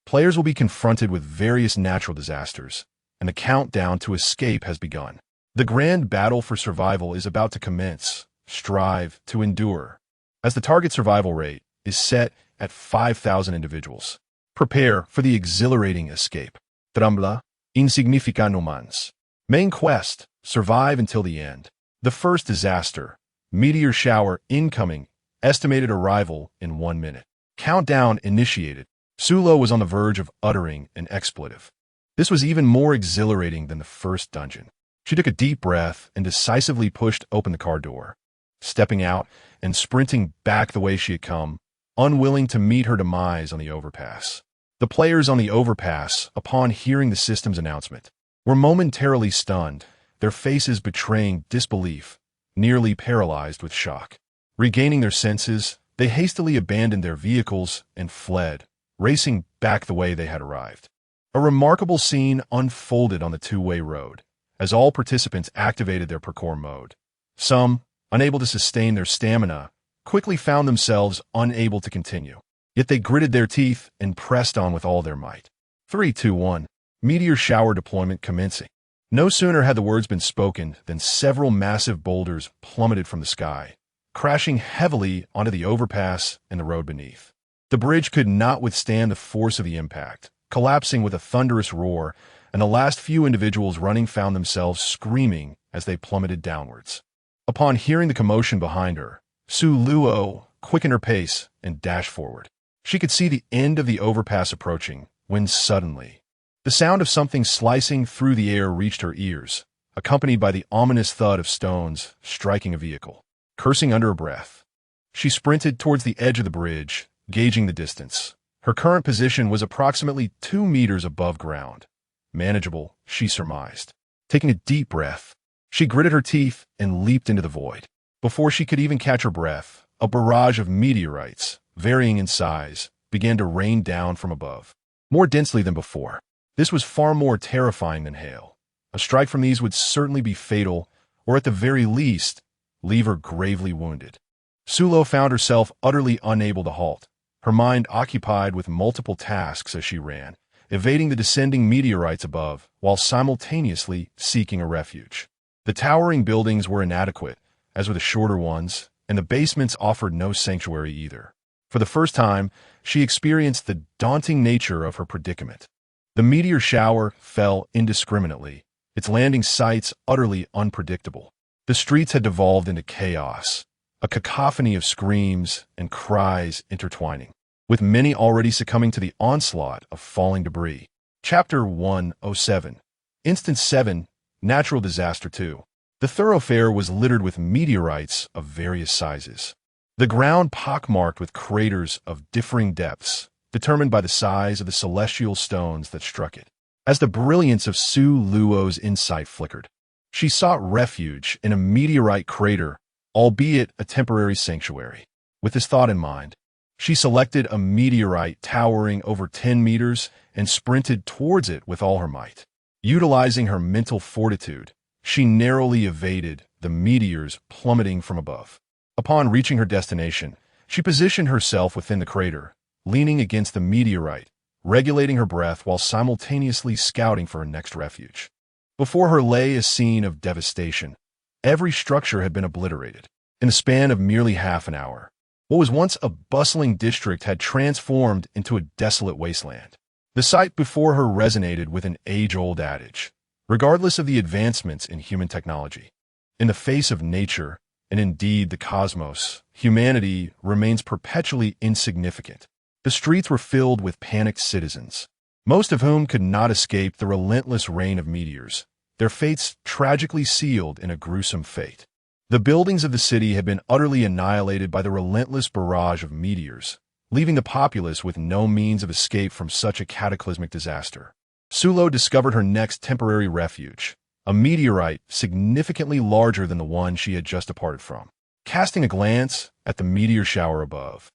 players will be confronted with various natural disasters, and the countdown to escape has begun. The grand battle for survival is about to commence. Strive to endure, as the target survival rate is set at 5,000 individuals. Prepare for the exhilarating escape. Trembla, insignificant humans. Main quest, survive until the end. The first disaster, meteor shower incoming, estimated arrival in 1 minute. Countdown initiated. Sulo was on the verge of uttering an expletive. This was even more exhilarating than the first dungeon. She took a deep breath and decisively pushed open the car door, stepping out and sprinting back the way she had come, unwilling to meet her demise on the overpass. The players on the overpass, upon hearing the system's announcement, were momentarily stunned, their faces betraying disbelief, nearly paralyzed with shock. Regaining their senses, they hastily abandoned their vehicles and fled, racing back the way they had arrived. A remarkable scene unfolded on the two-way road, as all participants activated their parkour mode. Some, unable to sustain their stamina, quickly found themselves unable to continue. Yet they gritted their teeth and pressed on with all their might. 3, 2, 1. Meteor shower deployment commencing. No sooner had the words been spoken than several massive boulders plummeted from the sky, crashing heavily onto the overpass and the road beneath. The bridge could not withstand the force of the impact, collapsing with a thunderous roar, and the last few individuals running found themselves screaming as they plummeted downwards. Upon hearing the commotion behind her, Su Luo quickened her pace and dashed forward. She could see the end of the overpass approaching when suddenly, the sound of something slicing through the air reached her ears, accompanied by the ominous thud of stones striking a vehicle. Cursing under her breath, she sprinted towards the edge of the bridge, gauging the distance. Her current position was approximately 2 meters above ground. Manageable, she surmised. Taking a deep breath, she gritted her teeth and leaped into the void. Before she could even catch her breath, a barrage of meteorites, varying in size, began to rain down from above, more densely than before. This was far more terrifying than hail. A strike from these would certainly be fatal, or at the very least, leave her gravely wounded. Sulo found herself utterly unable to halt, her mind occupied with multiple tasks as she ran, evading the descending meteorites above while simultaneously seeking a refuge. The towering buildings were inadequate, as were the shorter ones, and the basements offered no sanctuary either. For the first time, she experienced the daunting nature of her predicament. The meteor shower fell indiscriminately, its landing sites utterly unpredictable. The streets had devolved into chaos, a cacophony of screams and cries intertwining, with many already succumbing to the onslaught of falling debris. Chapter 107. Instance 7. Natural Disaster 2. The thoroughfare was littered with meteorites of various sizes. The ground pockmarked with craters of differing depths, determined by the size of the celestial stones that struck it. As the brilliance of Su Luo's insight flickered, she sought refuge in a meteorite crater, albeit a temporary sanctuary. With this thought in mind, she selected a meteorite towering over 10 meters and sprinted towards it with all her might. Utilizing her mental fortitude, she narrowly evaded the meteors plummeting from above. Upon reaching her destination, she positioned herself within the crater, leaning against the meteorite, regulating her breath while simultaneously scouting for her next refuge. Before her lay a scene of devastation. Every structure had been obliterated. In the span of merely half an hour, what was once a bustling district had transformed into a desolate wasteland. The sight before her resonated with an age-old adage. Regardless of the advancements in human technology, in the face of nature, and indeed the cosmos, humanity remains perpetually insignificant. The streets were filled with panicked citizens, most of whom could not escape the relentless rain of meteors, their fates tragically sealed in a gruesome fate. The buildings of the city had been utterly annihilated by the relentless barrage of meteors, leaving the populace with no means of escape from such a cataclysmic disaster. Sulo discovered her next temporary refuge, a meteorite significantly larger than the one she had just departed from. Casting a glance at the meteor shower above,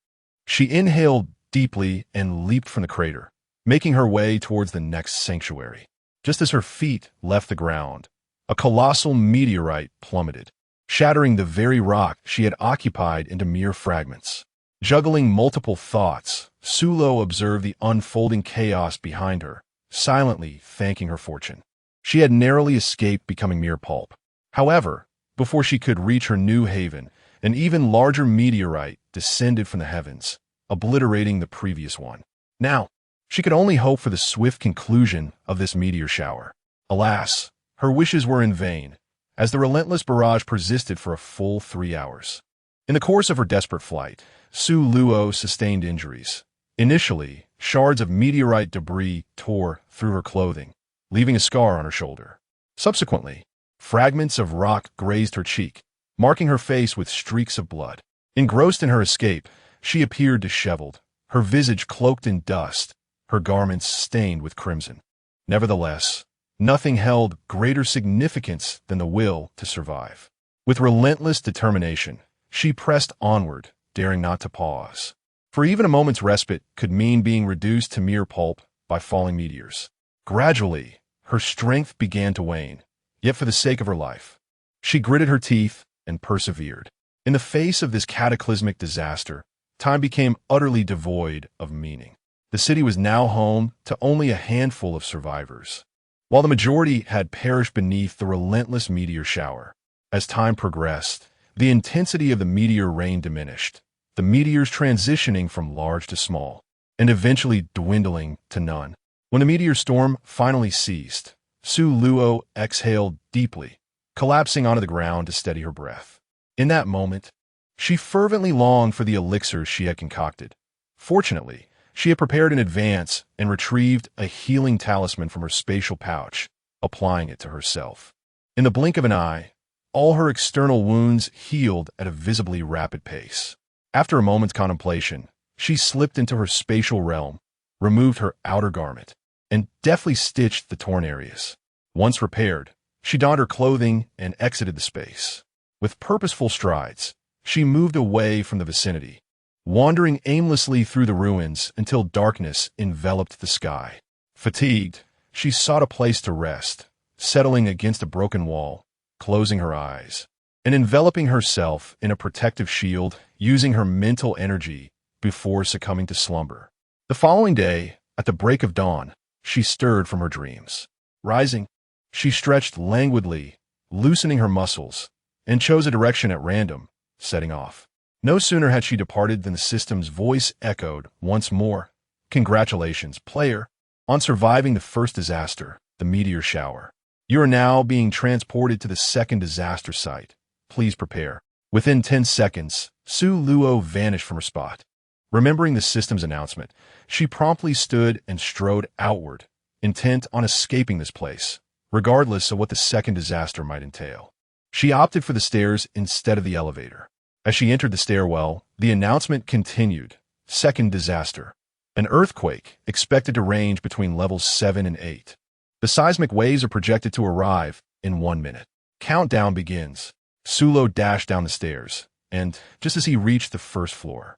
she inhaled deeply and leaped from the crater, making her way towards the next sanctuary. Just as her feet left the ground, a colossal meteorite plummeted, shattering the very rock she had occupied into mere fragments. Juggling multiple thoughts, Sulo observed the unfolding chaos behind her, silently thanking her fortune. She had narrowly escaped becoming mere pulp. However, before she could reach her new haven, an even larger meteorite descended from the heavens, obliterating the previous one. Now, she could only hope for the swift conclusion of this meteor shower. Alas, her wishes were in vain, as the relentless barrage persisted for a full 3 hours. In the course of her desperate flight, Su Luo sustained injuries. Initially, shards of meteorite debris tore through her clothing, leaving a scar on her shoulder. Subsequently, fragments of rock grazed her cheek, marking her face with streaks of blood. Engrossed in her escape, she appeared disheveled, her visage cloaked in dust, her garments stained with crimson. Nevertheless, nothing held greater significance than the will to survive. With relentless determination, she pressed onward, daring not to pause. For even a moment's respite could mean being reduced to mere pulp by falling meteors. Gradually, her strength began to wane, yet for the sake of her life, she gritted her teeth and persevered. In the face of this cataclysmic disaster, time became utterly devoid of meaning. The city was now home to only a handful of survivors, while the majority had perished beneath the relentless meteor shower. As time progressed, the intensity of the meteor rain diminished, the meteors transitioning from large to small, and eventually dwindling to none. When the meteor storm finally ceased, Su Luo exhaled deeply, collapsing onto the ground to steady her breath. In that moment, she fervently longed for the elixirs she had concocted. Fortunately, she had prepared in advance and retrieved a healing talisman from her spatial pouch, applying it to herself. In the blink of an eye, all her external wounds healed at a visibly rapid pace. After a moment's contemplation, she slipped into her spatial realm, removed her outer garment, and deftly stitched the torn areas. Once repaired, she donned her clothing and exited the space. With purposeful strides, she moved away from the vicinity, wandering aimlessly through the ruins until darkness enveloped the sky. Fatigued, she sought a place to rest, settling against a broken wall, closing her eyes, and enveloping herself in a protective shield, using her mental energy before succumbing to slumber. The following day, at the break of dawn, she stirred from her dreams. Rising, she stretched languidly, loosening her muscles, and chose a direction at random, setting off. No sooner had she departed than the system's voice echoed once more. "Congratulations, player, on surviving the first disaster, the meteor shower. You are now being transported to the second disaster site. Please prepare." Within 10 seconds, Su Luo vanished from her spot. Remembering the system's announcement, she promptly stood and strode outward, intent on escaping this place, regardless of what the second disaster might entail. She opted for the stairs instead of the elevator. As she entered the stairwell, the announcement continued. Second disaster. An earthquake expected to range between levels 7 and 8. The seismic waves are projected to arrive in 1 minute. Countdown begins. Sulo dashed down the stairs, and just as he reached the first floor,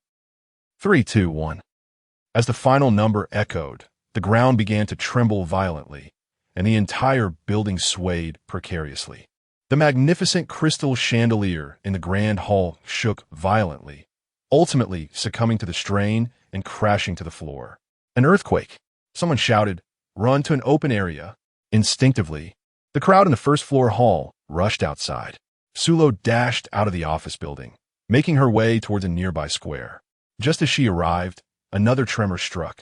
3, 2, 1. As the final number echoed, the ground began to tremble violently, and the entire building swayed precariously. The magnificent crystal chandelier in the grand hall shook violently, ultimately succumbing to the strain and crashing to the floor. An earthquake! Someone shouted, "Run to an open area." Instinctively, the crowd in the first-floor hall rushed outside. Sulo dashed out of the office building, making her way towards a nearby square. Just as she arrived, another tremor struck,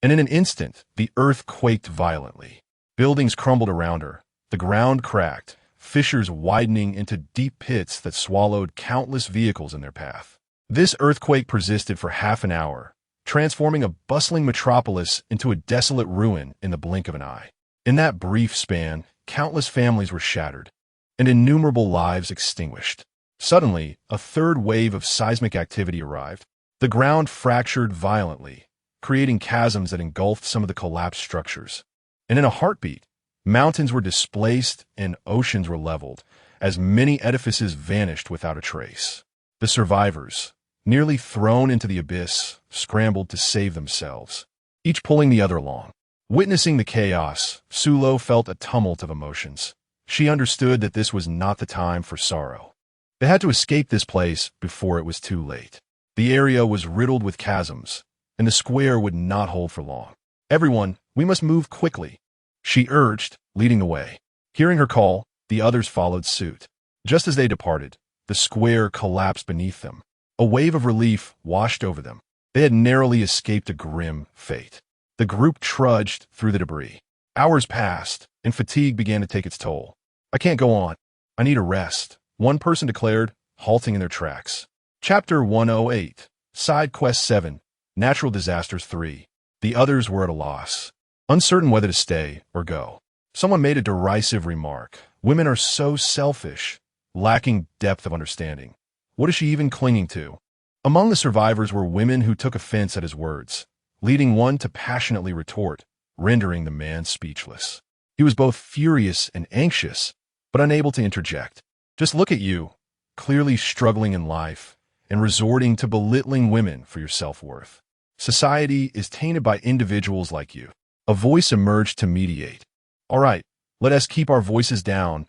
and in an instant, the earth quaked violently. Buildings crumbled around her, the ground cracked, fissures widening into deep pits that swallowed countless vehicles in their path. This earthquake persisted for half an hour, transforming a bustling metropolis into a desolate ruin in the blink of an eye. In that brief span, countless families were shattered, and innumerable lives extinguished. Suddenly, a third wave of seismic activity arrived. The ground fractured violently, creating chasms that engulfed some of the collapsed structures. And in a heartbeat, mountains were displaced and oceans were leveled, as many edifices vanished without a trace. The survivors, nearly thrown into the abyss, scrambled to save themselves, each pulling the other along. Witnessing the chaos, Sulo felt a tumult of emotions. She understood that this was not the time for sorrow. They had to escape this place before it was too late. The area was riddled with chasms, and the square would not hold for long. "Everyone, we must move quickly," she urged, leading the way. Hearing her call, the others followed suit. Just as they departed, the square collapsed beneath them. A wave of relief washed over them. They had narrowly escaped a grim fate. The group trudged through the debris. Hours passed, and fatigue began to take its toll. "I can't go on. I need a rest," one person declared, halting in their tracks. Chapter 108, Side Quest 7, Natural Disasters 3. The others were at a loss, uncertain whether to stay or go. Someone made a derisive remark. "Women are so selfish, lacking depth of understanding. What is she even clinging to?" Among the survivors were women who took offense at his words, leading one to passionately retort, rendering the man speechless. He was both furious and anxious, but unable to interject. "Just look at you, clearly struggling in life, and resorting to belittling women for your self-worth. Society is tainted by individuals like you." A voice emerged to mediate. "All right, let us keep our voices down.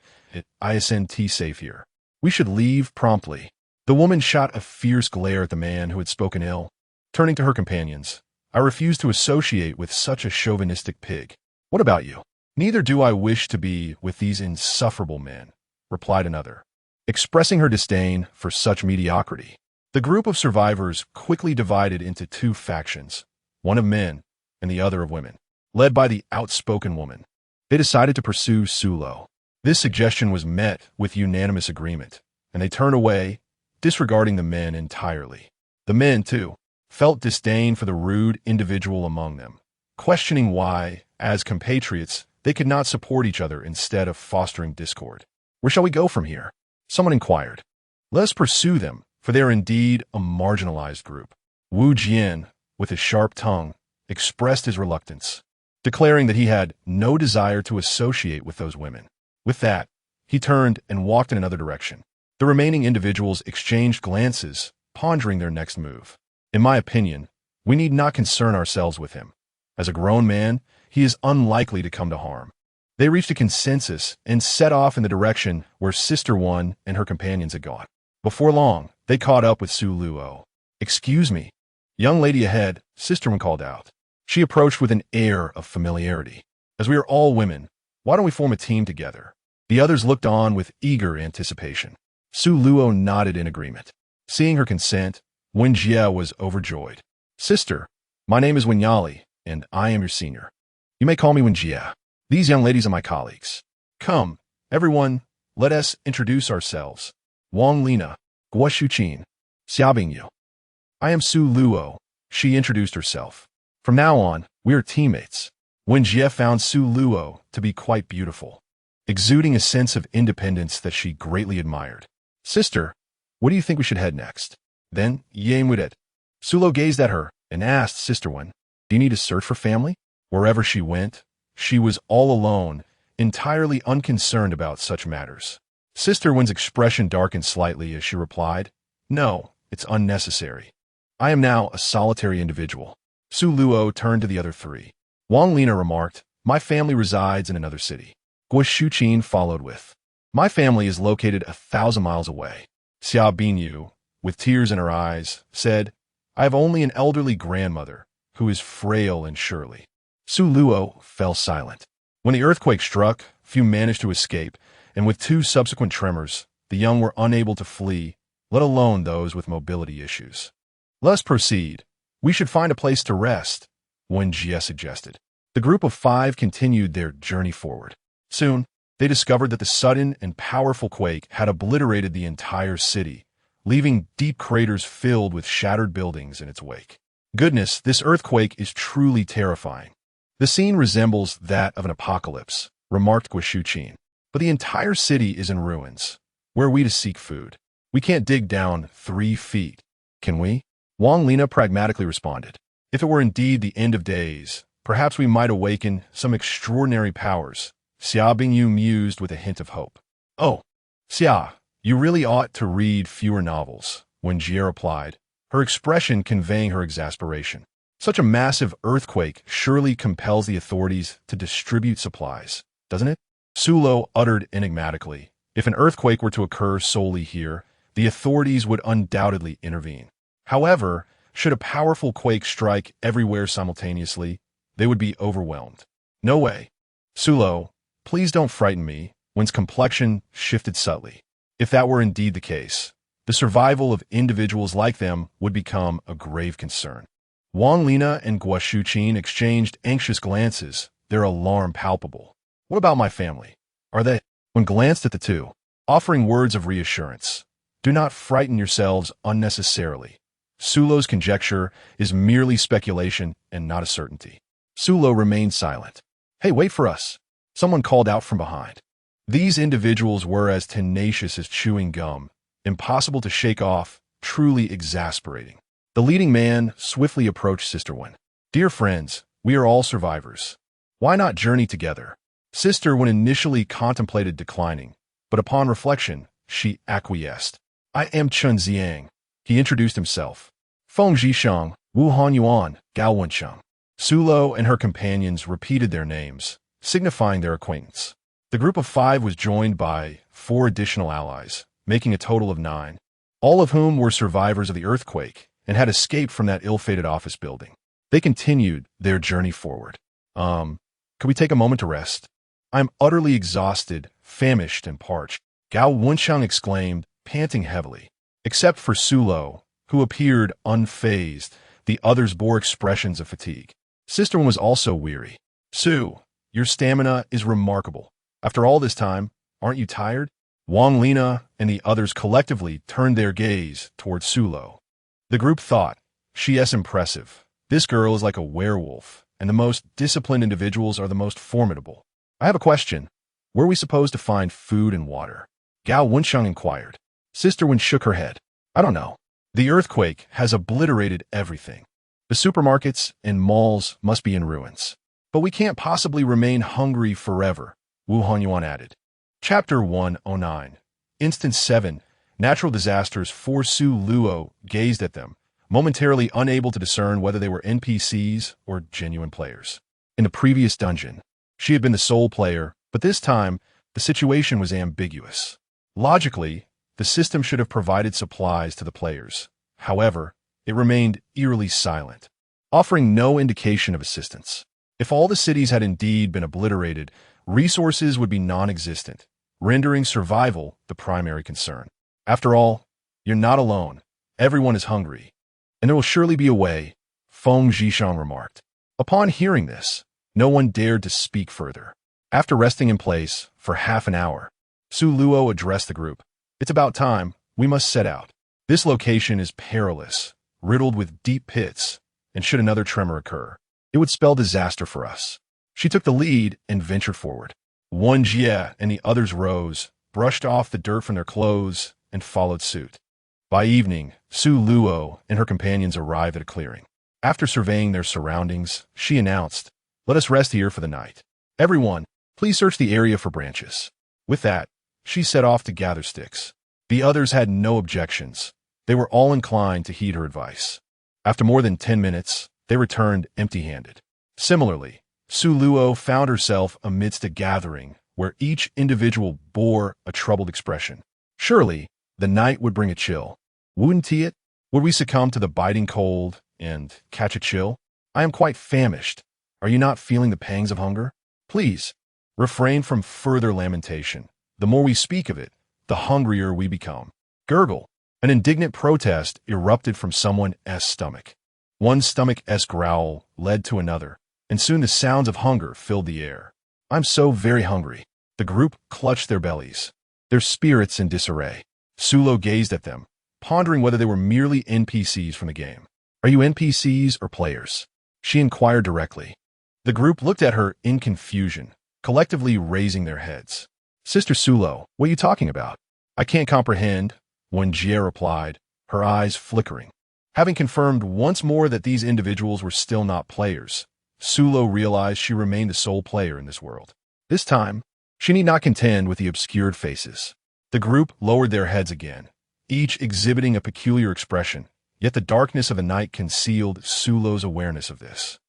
Isn't safe here. We should leave promptly." The woman shot a fierce glare at the man who had spoken ill. Turning to her companions, "I refuse to associate with such a chauvinistic pig. What about you?" "Neither do I wish to be with these insufferable men," replied another, expressing her disdain for such mediocrity. The group of survivors quickly divided into two factions, one of men and the other of women. Led by the outspoken woman, they decided to pursue Sulo. This suggestion was met with unanimous agreement, and they turned away, disregarding the men entirely. The men, too, felt disdain for the rude individual among them, questioning why, as compatriots, they could not support each other instead of fostering discord. "Where shall we go from here?" someone inquired. "Let us pursue them, for they are indeed a marginalized group." Wu Jian, with his sharp tongue, expressed his reluctance, declaring that he had no desire to associate with those women. With that, he turned and walked in another direction. The remaining individuals exchanged glances, pondering their next move. "In my opinion, we need not concern ourselves with him. As a grown man, he is unlikely to come to harm." They reached a consensus and set off in the direction where Sister One and her companions had gone. Before long, they caught up with Su Luo. "Excuse me." "Young lady ahead," Sister One called out. She approached with an air of familiarity. "As we are all women, why don't we form a team together?" The others looked on with eager anticipation. Su Luo nodded in agreement. Seeing her consent, Wen Jie was overjoyed. "Sister, my name is Wen Yali, and I am your senior. You may call me Wen Jie. These young ladies are my colleagues. Come, everyone, let us introduce ourselves. Wang Lina, Guo Shuqin, Xiaobing Yu. I am Su Luo," she introduced herself. "From now on, we are teammates." Wen Jie found Su Luo to be quite beautiful, exuding a sense of independence that she greatly admired. "Sister, where do you think we should head next?" Then Ye Mudet. Su Luo gazed at her and asked Sister Wen, "Do you need to search for family?" Wherever she went, she was all alone, entirely unconcerned about such matters. Sister Wen's expression darkened slightly as she replied, "No, it's unnecessary. I am now a solitary individual." Su Luo turned to the other three. Wang Lina remarked, "My family resides in another city." Guo Shuqin followed with, "My family is located 1,000 miles away." Xia Binyu, with tears in her eyes, said, "I have only an elderly grandmother, who is frail and surely." Su Luo fell silent. When the earthquake struck, few managed to escape, and with 2 subsequent tremors, the young were unable to flee, let alone those with mobility issues. "Let us proceed. We should find a place to rest," Wen Jie suggested. The group of 5 continued their journey forward. Soon, they discovered that the sudden and powerful quake had obliterated the entire city, leaving deep craters filled with shattered buildings in its wake. "Goodness, this earthquake is truly terrifying. The scene resembles that of an apocalypse," remarked Guo Shuqin. "But the entire city is in ruins. Where are we to seek food? We can't dig down 3 feet. Can we?" Wang Lina pragmatically responded. "If it were indeed the end of days, perhaps we might awaken some extraordinary powers." Xia Bingyu mused with a hint of hope. "Oh, Xia, you really ought to read fewer novels," Wen Jie replied, her expression conveying her exasperation. "Such a massive earthquake surely compels the authorities to distribute supplies, doesn't it?" Su Luo uttered enigmatically, "If an earthquake were to occur solely here, the authorities would undoubtedly intervene. However, should a powerful quake strike everywhere simultaneously, they would be overwhelmed. No way. Su Luo, please don't frighten me," Wen's complexion shifted subtly. "If that were indeed the case, the survival of individuals like them would become a grave concern." Wang Lina and Guo Shuqin exchanged anxious glances, their alarm palpable. "What about my family? Are they?" Wen glanced at the 2, offering words of reassurance. "Do not frighten yourselves unnecessarily. Su Luo's conjecture is merely speculation and not a certainty." Su Luo remained silent. "Hey, wait for us," someone called out from behind. These individuals were as tenacious as chewing gum, impossible to shake off, truly exasperating. The leading man swiftly approached Sister Wen. "Dear friends, we are all survivors. Why not journey together?" Sister Wen initially contemplated declining, but upon reflection, she acquiesced. "I am Chen Xiang." He introduced himself. "Feng Zhisheng, Wuhan Yuan, Gao Wensheng." Su Luo and her companions repeated their names, signifying their acquaintance. The group of 5 was joined by 4 additional allies, making a total of 9, all of whom were survivors of the earthquake and had escaped from that ill-fated office building. They continued their journey forward. Could we take a moment to rest? I'm utterly exhausted, famished, and parched," Gao Wensheng exclaimed, panting heavily. Except for Su Luo, who appeared unfazed, the others bore expressions of fatigue. Sister Wen was also weary. "Su, your stamina is remarkable. After all this time, aren't you tired?" Wang Lina and the others collectively turned their gaze towards Sulo. The group thought, "She's impressive. This girl is like a werewolf, and the most disciplined individuals are the most formidable. I have a question. Where are we supposed to find food and water?" Gao Wensheng inquired. Sister Wen shook her head. "I don't know. The earthquake has obliterated everything. The supermarkets and malls must be in ruins. But we can't possibly remain hungry forever," Wu Hanyuan added. Chapter 109. Instance 7. Natural disasters. Su Luo gazed at them, momentarily unable to discern whether they were NPCs or genuine players. In the previous dungeon, she had been the sole player, but this time, the situation was ambiguous. Logically, the system should have provided supplies to the players. However, it remained eerily silent, offering no indication of assistance. If all the cities had indeed been obliterated, resources would be non-existent, rendering survival the primary concern. After all, you're not alone. Everyone is hungry. And there will surely be a way, Feng Zhishang remarked. Upon hearing this, no one dared to speak further. After resting in place for half an hour, Su Luo addressed the group. "It's about time. We must set out. This location is perilous, riddled with deep pits, and should another tremor occur, it would spell disaster for us." She took the lead and ventured forward. Wan Jie and the others rose, brushed off the dirt from their clothes, and followed suit. By evening, Su Luo and her companions arrived at a clearing. After surveying their surroundings, she announced, "Let us rest here for the night. Everyone, please search the area for branches." With that, she set off to gather sticks. The others had no objections. They were all inclined to heed her advice. After more than 10 minutes, they returned empty-handed. Similarly, Su Luo found herself amidst a gathering where each individual bore a troubled expression. Surely, the night would bring a chill. Wouldn't it? Would we succumb to the biting cold and catch a chill? I am quite famished. Are you not feeling the pangs of hunger? Please, refrain from further lamentation. The more we speak of it, the hungrier we become. Gurgle. An indignant protest erupted from someone's stomach. One stomach's growl led to another, and soon the sounds of hunger filled the air. "I'm so very hungry." The group clutched their bellies, their spirits in disarray. Sulo gazed at them, pondering whether they were merely NPCs from the game. "Are you NPCs or players?" she inquired directly. The group looked at her in confusion, collectively raising their heads. "Sister Sulo, what are you talking about?" "I can't comprehend," Wen Jie replied, her eyes flickering. Having confirmed once more that these individuals were still not players, Sulo realized she remained the sole player in this world. This time, she need not contend with the obscured faces. The group lowered their heads again, each exhibiting a peculiar expression, yet the darkness of the night concealed Sulo's awareness of this.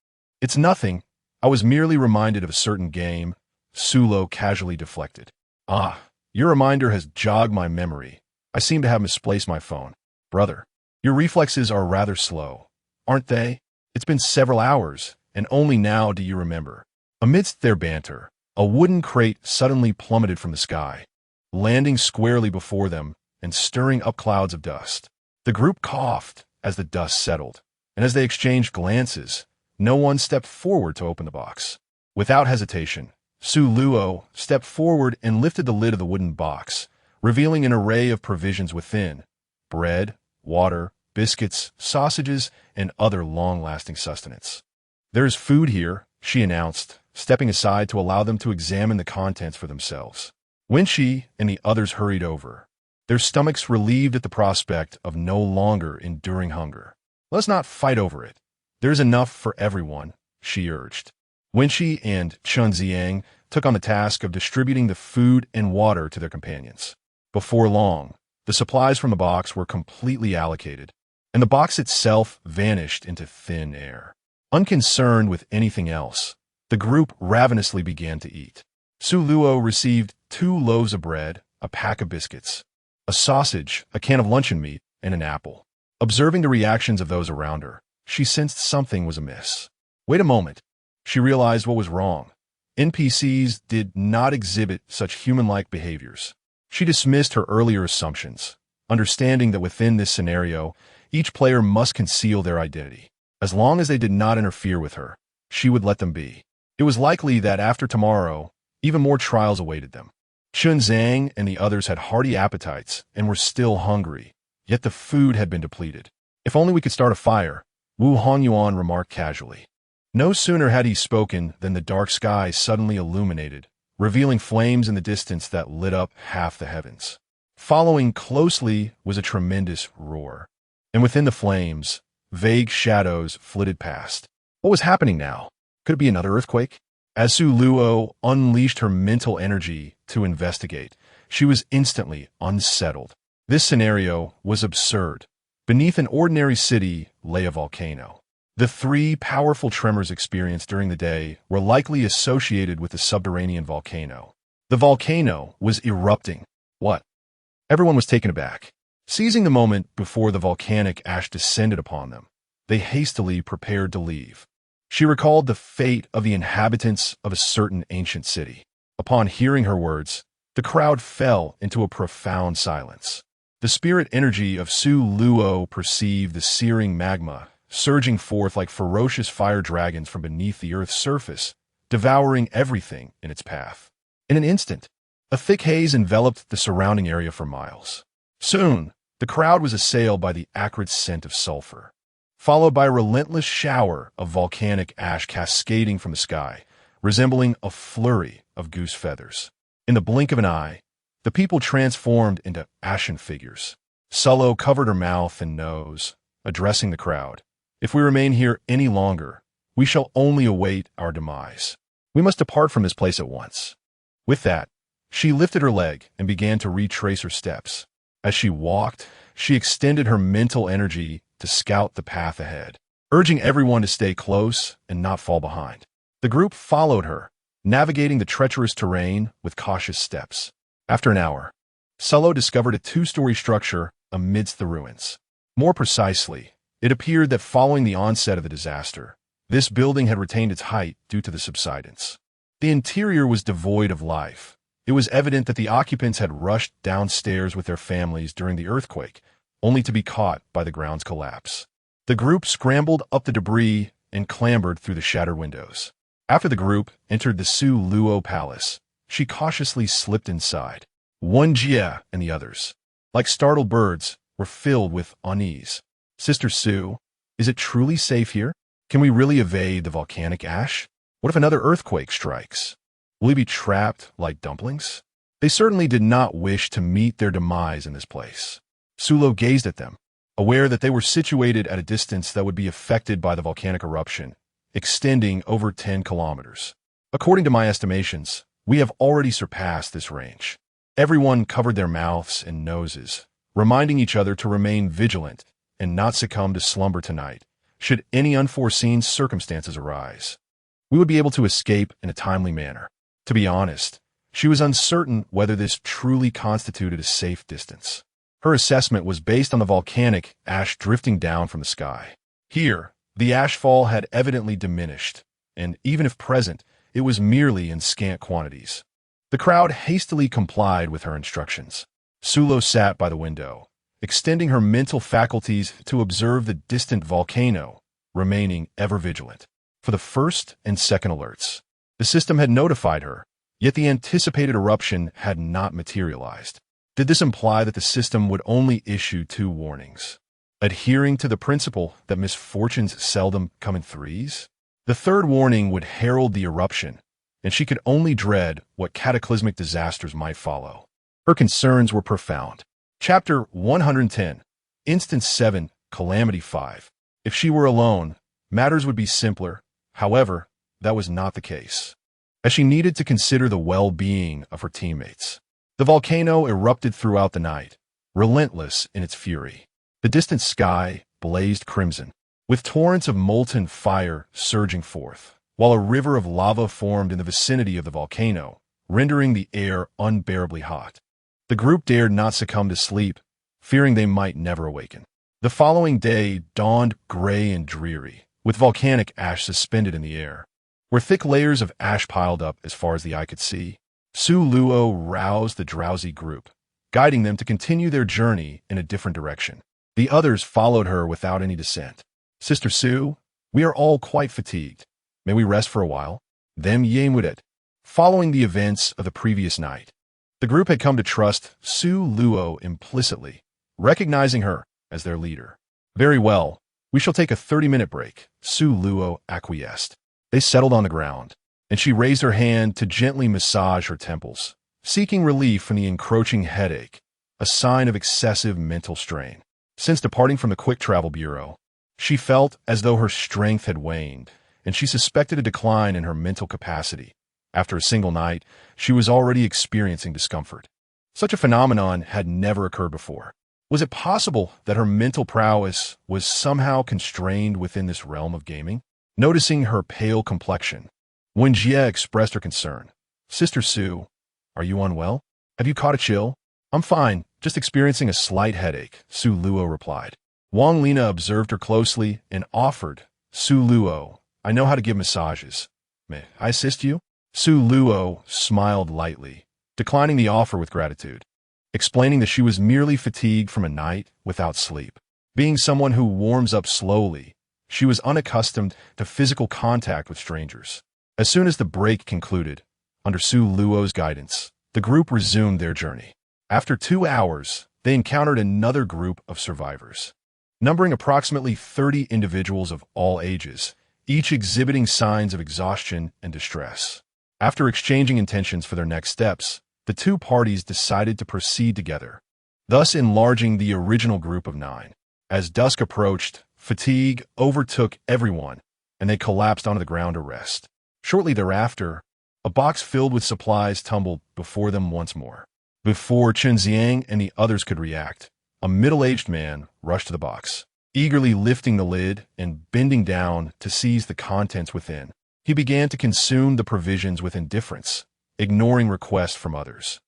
"It's nothing. I was merely reminded of a certain game," Sulo casually deflected. "Ah, your reminder has jogged my memory. I seem to have misplaced my phone. Brother, your reflexes are rather slow, aren't they? It's been several hours, and only now do you remember." Amidst their banter, a wooden crate suddenly plummeted from the sky, landing squarely before them and stirring up clouds of dust. The group coughed as the dust settled, and as they exchanged glances, no one stepped forward to open the box. Without hesitation, Su Luo stepped forward and lifted the lid of the wooden box, revealing an array of provisions within: bread, water, biscuits, sausages, and other long-lasting sustenance. "There is food here," she announced, stepping aside to allow them to examine the contents for themselves. When she and the others hurried over, their stomachs relieved at the prospect of no longer enduring hunger. "Let's not fight over it. There's enough for everyone," she urged. Wenshi and Chun Ziang took on the task of distributing the food and water to their companions. Before long, the supplies from the box were completely allocated, and the box itself vanished into thin air. Unconcerned with anything else, the group ravenously began to eat. Su Luo received 2 loaves of bread, a pack of biscuits, a sausage, a can of luncheon meat, and an apple. Observing the reactions of those around her, she sensed something was amiss. Wait a moment. She realized what was wrong. NPCs did not exhibit such human-like behaviors. She dismissed her earlier assumptions, understanding that within this scenario, each player must conceal their identity. As long as they did not interfere with her, she would let them be. It was likely that after tomorrow, even more trials awaited them. Chun Zhang and the others had hearty appetites and were still hungry, yet the food had been depleted. If only we could start a fire, Wu Hanyuan remarked casually. No sooner had he spoken than the dark sky suddenly illuminated, revealing flames in the distance that lit up half the heavens. Following closely was a tremendous roar, and within the flames, vague shadows flitted past. What was happening now? Could it be another earthquake? As Su Luo unleashed her mental energy to investigate, she was instantly unsettled. This scenario was absurd. Beneath an ordinary city lay a volcano. The 3 powerful tremors experienced during the day were likely associated with the subterranean volcano. The volcano was erupting. What? Everyone was taken aback. Seizing the moment before the volcanic ash descended upon them, they hastily prepared to leave. She recalled the fate of the inhabitants of a certain ancient city. Upon hearing her words, the crowd fell into a profound silence. The spirit energy of Su Luo perceived the searing magma surging forth like ferocious fire dragons from beneath the earth's surface, devouring everything in its path. In an instant, a thick haze enveloped the surrounding area for miles. Soon, the crowd was assailed by the acrid scent of sulfur, followed by a relentless shower of volcanic ash cascading from the sky, resembling a flurry of goose feathers. In the blink of an eye, the people transformed into ashen figures. Sullo covered her mouth and nose, addressing the crowd. If we remain here any longer, we shall only await our demise. We must depart from this place at once. With that, she lifted her leg and began to retrace her steps. As she walked, she extended her mental energy to scout the path ahead, urging everyone to stay close and not fall behind. The group followed her, navigating the treacherous terrain with cautious steps. After an hour, Sullo discovered a 2-story structure amidst the ruins. More precisely, it appeared that following the onset of the disaster, this building had retained its height due to the subsidence. The interior was devoid of life. It was evident that the occupants had rushed downstairs with their families during the earthquake, only to be caught by the ground's collapse. The group scrambled up the debris and clambered through the shattered windows. After the group entered the Su Luo Palace, she cautiously slipped inside. Wen Jie and the others, like startled birds, were filled with unease. Sister Su, is it truly safe here? Can we really evade the volcanic ash? What if another earthquake strikes? Will we be trapped like dumplings? They certainly did not wish to meet their demise in this place. Sulo gazed at them, aware that they were situated at a distance that would be affected by the volcanic eruption, extending over 10 kilometers. According to my estimations, we have already surpassed this range. Everyone covered their mouths and noses, reminding each other to remain vigilant and not succumb to slumber tonight, should any unforeseen circumstances arise. We would be able to escape in a timely manner. To be honest, she was uncertain whether this truly constituted a safe distance. Her assessment was based on the volcanic ash drifting down from the sky. Here, the ashfall had evidently diminished, and even if present, it was merely in scant quantities. The crowd hastily complied with her instructions. Sulo sat by the window, extending her mental faculties to observe the distant volcano, remaining ever vigilant. For the first and second alerts, the system had notified her, yet the anticipated eruption had not materialized. Did this imply that the system would only issue 2 warnings, adhering to the principle that misfortunes seldom come in threes? The third warning would herald the eruption, and she could only dread what cataclysmic disasters might follow. Her concerns were profound. Chapter 110, Instance 7, Calamity 5. If she were alone, matters would be simpler. However, that was not the case, as she needed to consider the well-being of her teammates. The volcano erupted throughout the night, relentless in its fury. The distant sky blazed crimson, with torrents of molten fire surging forth, while a river of lava formed in the vicinity of the volcano, rendering the air unbearably hot. The group dared not succumb to sleep, fearing they might never awaken. The following day dawned gray and dreary, with volcanic ash suspended in the air. Where thick layers of ash piled up as far as the eye could see, Su Luo roused the drowsy group, guiding them to continue their journey in a different direction. The others followed her without any dissent. Sister Su, we are all quite fatigued. May we rest for a while? Them Yemudet. Following the events of the previous night, The group had come to trust Su Luo implicitly, recognizing her as their leader. Very well, we shall take a 30-minute break, Su Luo acquiesced. They settled on the ground, and she raised her hand to gently massage her temples, seeking relief from the encroaching headache, a sign of excessive mental strain. Since departing from the Quick-Travel Bureau, she felt as though her strength had waned, and she suspected a decline in her mental capacity. After a single night, she was already experiencing discomfort. Such a phenomenon had never occurred before. Was it possible that her mental prowess was somehow constrained within this realm of gaming? Noticing her pale complexion, Wen Jie expressed her concern. Sister Su, are you unwell? Have you caught a chill? I'm fine, just experiencing a slight headache, Su Luo replied. Wang Lina observed her closely and offered, Su Luo, I know how to give massages. May I assist you? Su Luo smiled lightly, declining the offer with gratitude, explaining that she was merely fatigued from a night without sleep. Being someone who warms up slowly, she was unaccustomed to physical contact with strangers. As soon as the break concluded, under Su Luo's guidance, the group resumed their journey. After 2 hours, they encountered another group of survivors, numbering approximately 30 individuals of all ages, each exhibiting signs of exhaustion and distress. After exchanging intentions for their next steps, the two parties decided to proceed together, thus enlarging the original group of 9. As dusk approached, fatigue overtook everyone, and they collapsed onto the ground to rest. Shortly thereafter, a box filled with supplies tumbled before them once more. Before Chen Xiang and the others could react, a middle-aged man rushed to the box, eagerly lifting the lid and bending down to seize the contents within. He began to consume the provisions with indifference, ignoring requests from others.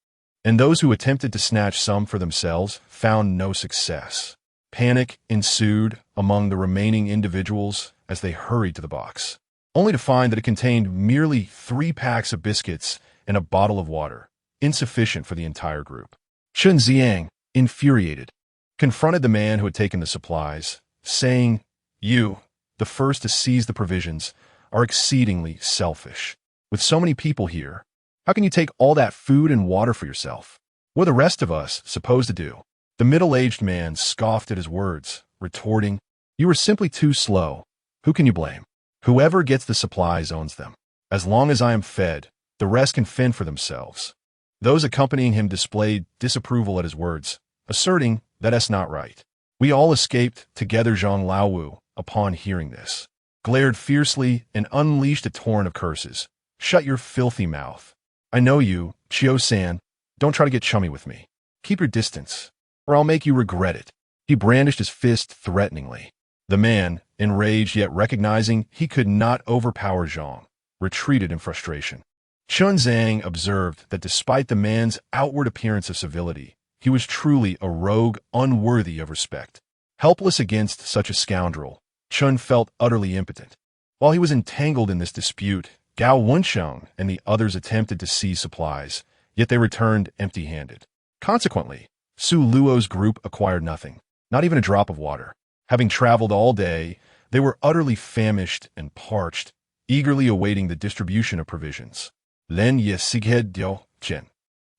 And those who attempted to snatch some for themselves found no success. Panic ensued among the remaining individuals as they hurried to the box, only to find that it contained merely 3 packs of biscuits and a bottle of water, insufficient for the entire group. Chen Xiang, infuriated, confronted the man who had taken the supplies, saying, You, the first to seize the provisions, are exceedingly selfish. With so many people here, how can you take all that food and water for yourself? What are the rest of us supposed to do? The middle-aged man scoffed at his words, retorting, You are simply too slow. Who can you blame? Whoever gets the supplies owns them. As long as I am fed, the rest can fend for themselves. Those accompanying him displayed disapproval at his words, asserting that that's not right. We all escaped together. Zhang Laowu, upon hearing this, glared fiercely and unleashed a torrent of curses. Shut your filthy mouth. I know you, Chio-san. Don't try to get chummy with me. Keep your distance, or I'll make you regret it. He brandished his fist threateningly. The man, enraged yet recognizing he could not overpower Zhang, retreated in frustration. Chen Zhang observed that despite the man's outward appearance of civility, he was truly a rogue unworthy of respect. Helpless against such a scoundrel, Chen felt utterly impotent. While he was entangled in this dispute, Gao Wensheng and the others attempted to seize supplies, yet they returned empty-handed. Consequently, Su Luo's group acquired nothing, not even a drop of water. Having traveled all day, they were utterly famished and parched, eagerly awaiting the distribution of provisions. Len ye sighed dio chen.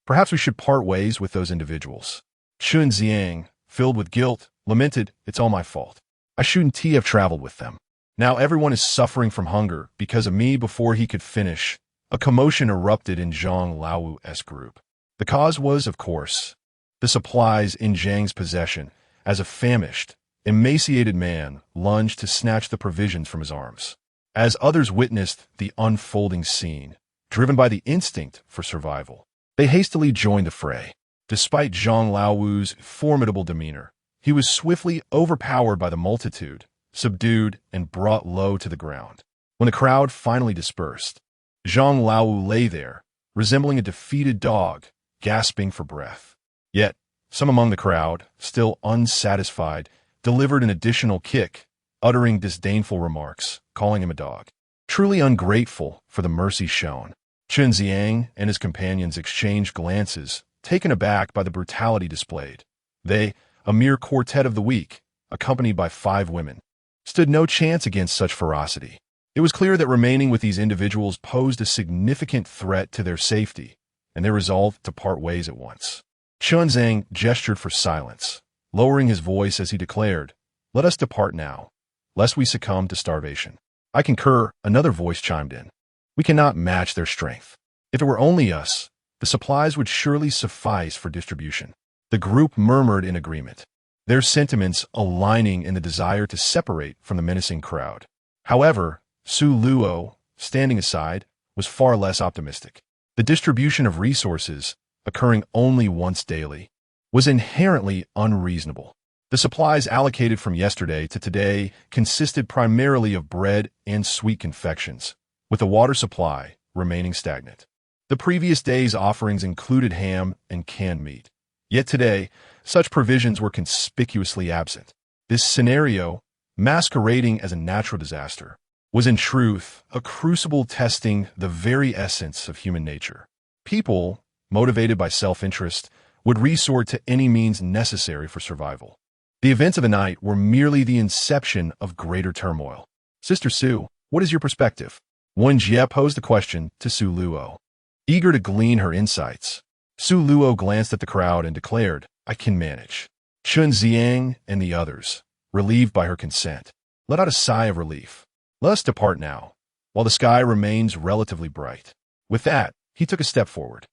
Perhaps we should part ways with those individuals. Chen Xiang, filled with guilt, lamented, It's all my fault. I shouldn't have traveled with them. Now everyone is suffering from hunger because of me. Before he could finish, a commotion erupted in Zhang Laowu's group. The cause was, of course, the supplies in Zhang's possession, as a famished, emaciated man lunged to snatch the provisions from his arms. As others witnessed the unfolding scene, driven by the instinct for survival, they hastily joined the fray. Despite Zhang Laowu's formidable demeanor, he was swiftly overpowered by the multitude, subdued, and brought low to the ground. When the crowd finally dispersed, Zhang Laowu lay there, resembling a defeated dog, gasping for breath. Yet, some among the crowd, still unsatisfied, delivered an additional kick, uttering disdainful remarks, calling him a dog. Truly ungrateful for the mercy shown, Chen Xiang and his companions exchanged glances, taken aback by the brutality displayed. They, a mere quartet of the weak, accompanied by 5 women, stood no chance against such ferocity. It was clear that remaining with these individuals posed a significant threat to their safety, and they resolved to part ways at once. Chunzang gestured for silence, lowering his voice as he declared, "Let us depart now, lest we succumb to starvation." "I concur," another voice chimed in. "We cannot match their strength. If it were only us, the supplies would surely suffice for distribution." The group murmured in agreement, their sentiments aligning in the desire to separate from the menacing crowd. However, Su Luo, standing aside, was far less optimistic. The distribution of resources, occurring only once daily, was inherently unreasonable. The supplies allocated from yesterday to today consisted primarily of bread and sweet confections, with the water supply remaining stagnant. The previous day's offerings included ham and canned meat. Yet today, such provisions were conspicuously absent. This scenario, masquerading as a natural disaster, was in truth a crucible testing the very essence of human nature. People, motivated by self-interest, would resort to any means necessary for survival. The events of the night were merely the inception of greater turmoil. "Sister Su, what is your perspective?" Wen Jie posed the question to Su Luo. Eager to glean her insights, Su Luo glanced at the crowd and declared, "I can manage." Chun Xiang and the others, relieved by her consent, let out a sigh of relief. "Let us depart now, while the sky remains relatively bright." With that, he took a step forward.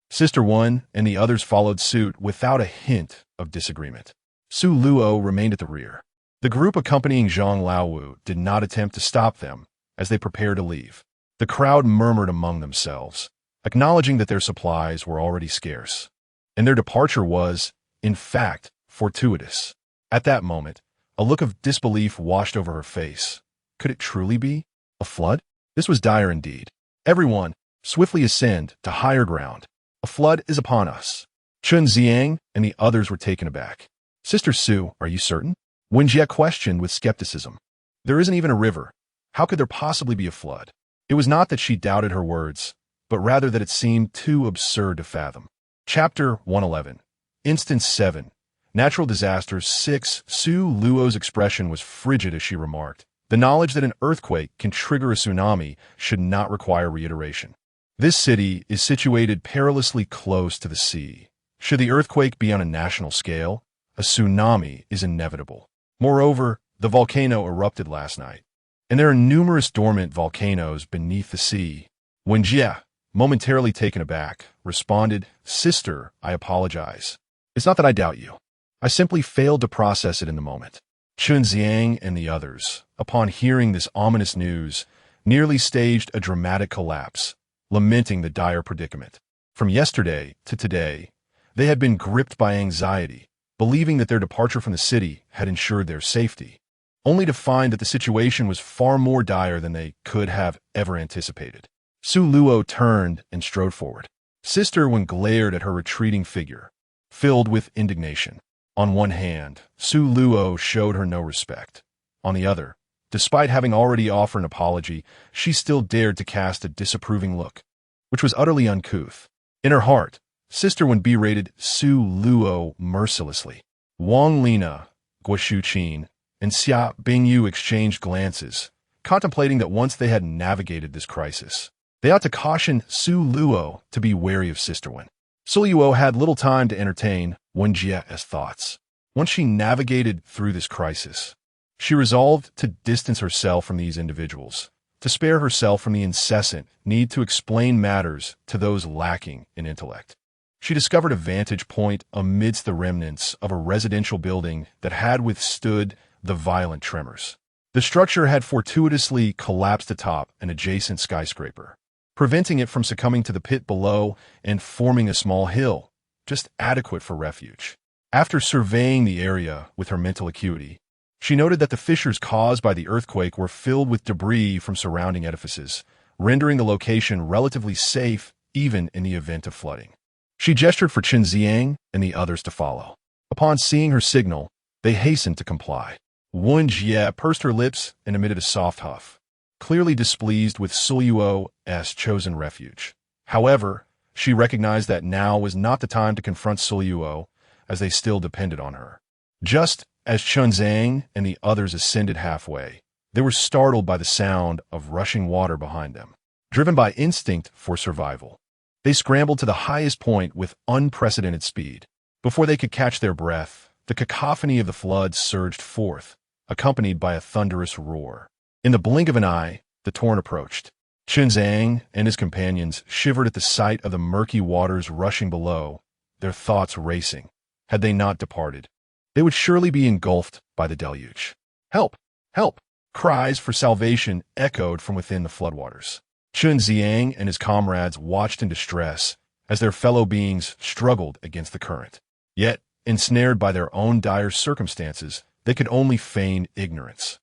Sister Wen and the others followed suit without a hint of disagreement. Su Luo remained at the rear. The group accompanying Zhang Laowu did not attempt to stop them as they prepared to leave. The crowd murmured among themselves, acknowledging that their supplies were already scarce, and their departure was, in fact, fortuitous. At that moment, a look of disbelief washed over her face. Could it truly be a flood? This was dire indeed. "Everyone, swiftly ascend to higher ground. A flood is upon us." Chun Xiang and the others were taken aback. "Sister Su, are you certain?" Wen Jie questioned with skepticism. "There isn't even a river. How could there possibly be a flood?" It was not that she doubted her words, but rather that it seemed too absurd to fathom. Chapter 111. Instance 7. Natural Disasters 6. Su Luo's expression was frigid as she remarked, "The knowledge that an earthquake can trigger a tsunami should not require reiteration. This city is situated perilously close to the sea. Should the earthquake be on a national scale, a tsunami is inevitable. Moreover, the volcano erupted last night, and there are numerous dormant volcanoes beneath the sea." Wen Jie, momentarily taken aback, responded, "Sister, I apologize. It's not that I doubt you. I simply failed to process it in the moment." Chun Xiang and the others, upon hearing this ominous news, nearly staged a dramatic collapse, lamenting the dire predicament. From yesterday to today, they had been gripped by anxiety, believing that their departure from the city had ensured their safety, only to find that the situation was far more dire than they could have ever anticipated. Su Luo turned and strode forward. Sister Wen glared at her retreating figure, filled with indignation. On one hand, Su Luo showed her no respect. On the other, despite having already offered an apology, she still dared to cast a disapproving look, which was utterly uncouth. In her heart, Sister Wen berated Su Luo mercilessly. Wang Lina, Guo Shuqin, and Xia Bingyu exchanged glances, contemplating that once they had navigated this crisis, they ought to caution Su Luo to be wary of Sister Wen. Su Luo had little time to entertain Wen Jie's thoughts. Once she navigated through this crisis, she resolved to distance herself from these individuals, to spare herself from the incessant need to explain matters to those lacking in intellect. She discovered a vantage point amidst the remnants of a residential building that had withstood the violent tremors. The structure had fortuitously collapsed atop an adjacent skyscraper, preventing it from succumbing to the pit below and forming a small hill, just adequate for refuge. After surveying the area with her mental acuity, she noted that the fissures caused by the earthquake were filled with debris from surrounding edifices, rendering the location relatively safe even in the event of flooding. She gestured for Chun Xiang and the others to follow. Upon seeing her signal, they hastened to comply. Wen Jie pursed her lips and emitted a soft huff, clearly displeased with Su Luo's chosen refuge. However, she recognized that now was not the time to confront Su Luo, as they still depended on her. Just as Chun Xiang and the others ascended halfway, they were startled by the sound of rushing water behind them. Driven by instinct for survival, They scrambled to the highest point with unprecedented speed. Before they could catch their breath, the cacophony of the flood surged forth, accompanied by a thunderous roar. In the blink of an eye, the torrent approached. Chunzang and his companions shivered at the sight of the murky waters rushing below, their thoughts racing. Had they not departed, they would surely be engulfed by the deluge. Help! Help! Cries for salvation echoed from within the floodwaters. Chunzang and his comrades watched in distress as their fellow beings struggled against the current. Yet, ensnared by their own dire circumstances, they could only feign ignorance.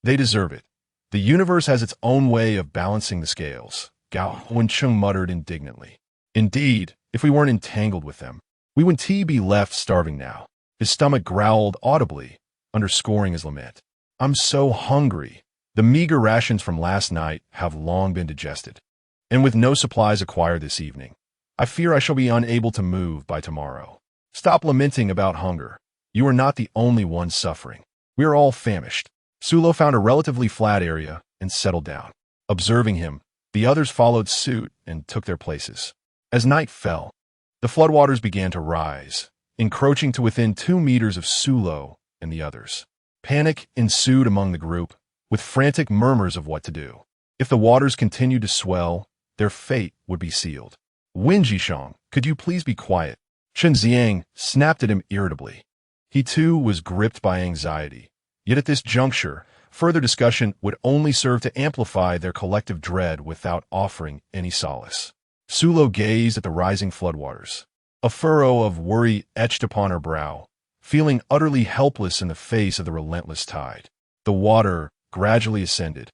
They deserve it. The universe has its own way of balancing the scales, Gao Wencheng muttered indignantly. Indeed, if we weren't entangled with them, we wouldn't be left starving now. His stomach growled audibly, underscoring his lament. I'm so hungry. The meager rations from last night have long been digested, and with no supplies acquired this evening, I fear I shall be unable to move by tomorrow. Stop lamenting about hunger. You are not the only one suffering. We are all famished. Sulo found a relatively flat area and settled down. Observing him, the others followed suit and took their places. As night fell, the floodwaters began to rise, encroaching to within 2 meters of Sulo and the others. Panic ensued among the group, with frantic murmurs of what to do. If the waters continued to swell, their fate would be sealed. Wen Jishang, could you please be quiet? Chunzang snapped at him irritably. He too was gripped by anxiety. Yet at this juncture, further discussion would only serve to amplify their collective dread without offering any solace. Sulo gazed at the rising floodwaters. A furrow of worry etched upon her brow, feeling utterly helpless in the face of the relentless tide. The water gradually ascended,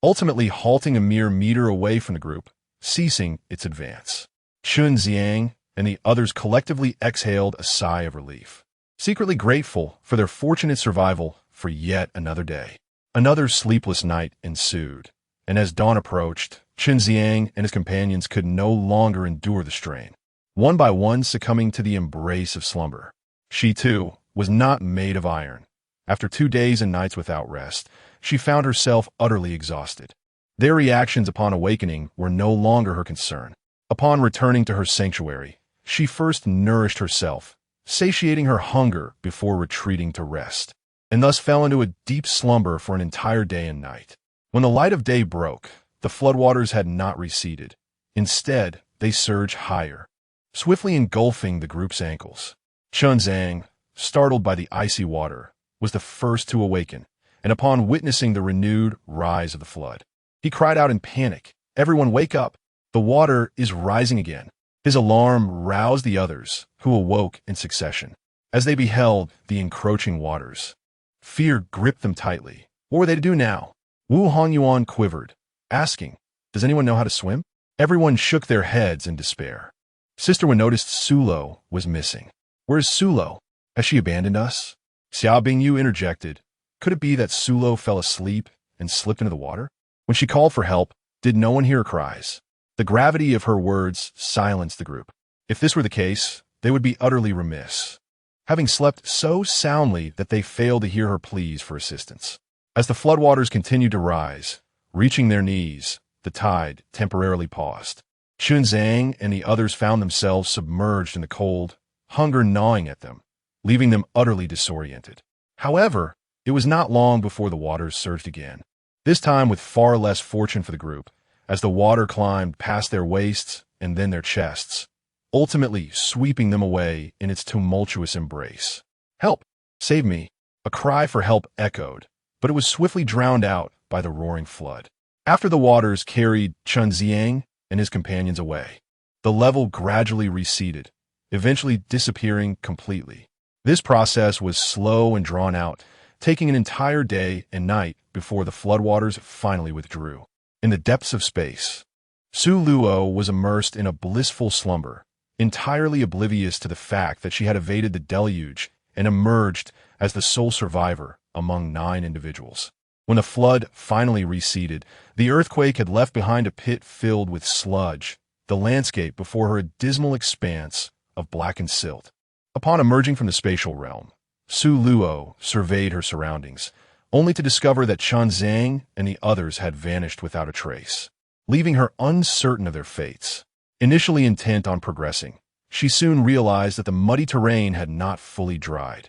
ultimately halting a mere meter away from the group, ceasing its advance. Chunzang and the others collectively exhaled a sigh of relief, secretly grateful for their fortunate survival for yet another day. Another sleepless night ensued, and as dawn approached, Chunzang and his companions could no longer endure the strain, one by one succumbing to the embrace of slumber. She, too, was not made of iron. After 2 days and nights without rest, she found herself utterly exhausted. Their reactions upon awakening were no longer her concern. Upon returning to her sanctuary, she first nourished herself, satiating her hunger before retreating to rest, and thus fell into a deep slumber for an entire day and night. When the light of day broke, the floodwaters had not receded. Instead, they surged higher, swiftly engulfing the group's ankles. Chunzang, startled by the icy water, was the first to awaken, and upon witnessing the renewed rise of the flood, he cried out in panic, "Everyone wake up! The water is rising again." His alarm roused the others, who awoke in succession. As they beheld the encroaching waters, fear gripped them tightly. What were they to do now? Wu Hongyuan quivered, asking, "Does anyone know how to swim?" Everyone shook their heads in despair. Sister Wen noticed Sulo was missing. "Where's Sulo? Has she abandoned us?" Xia Bingyu interjected. Could it be that Sulo fell asleep and slipped into the water? When she called for help, did no one hear her cries? The gravity of her words silenced the group. If this were the case, they would be utterly remiss, having slept so soundly that they failed to hear her pleas for assistance. As the floodwaters continued to rise, reaching their knees, the tide temporarily paused. Chunzang and the others found themselves submerged in the cold, hunger gnawing at them, leaving them utterly disoriented. However, it was not long before the waters surged again, this time with far less fortune for the group, as the water climbed past their waists and then their chests, ultimately sweeping them away in its tumultuous embrace. "Help! Save me!" A cry for help echoed, but it was swiftly drowned out by the roaring flood. After the waters carried Chunzang and his companions away, the level gradually receded, eventually disappearing completely. This process was slow and drawn out, taking an entire day and night before the floodwaters finally withdrew. In the depths of space, Su Luo was immersed in a blissful slumber, entirely oblivious to the fact that she had evaded the deluge and emerged as the sole survivor among 9 individuals. When the flood finally receded, the earthquake had left behind a pit filled with sludge, the landscape before her a dismal expanse of blackened silt. Upon emerging from the spatial realm, Su Luo surveyed her surroundings, only to discover that Chunzang and the others had vanished without a trace, leaving her uncertain of their fates. Initially intent on progressing, she soon realized that the muddy terrain had not fully dried,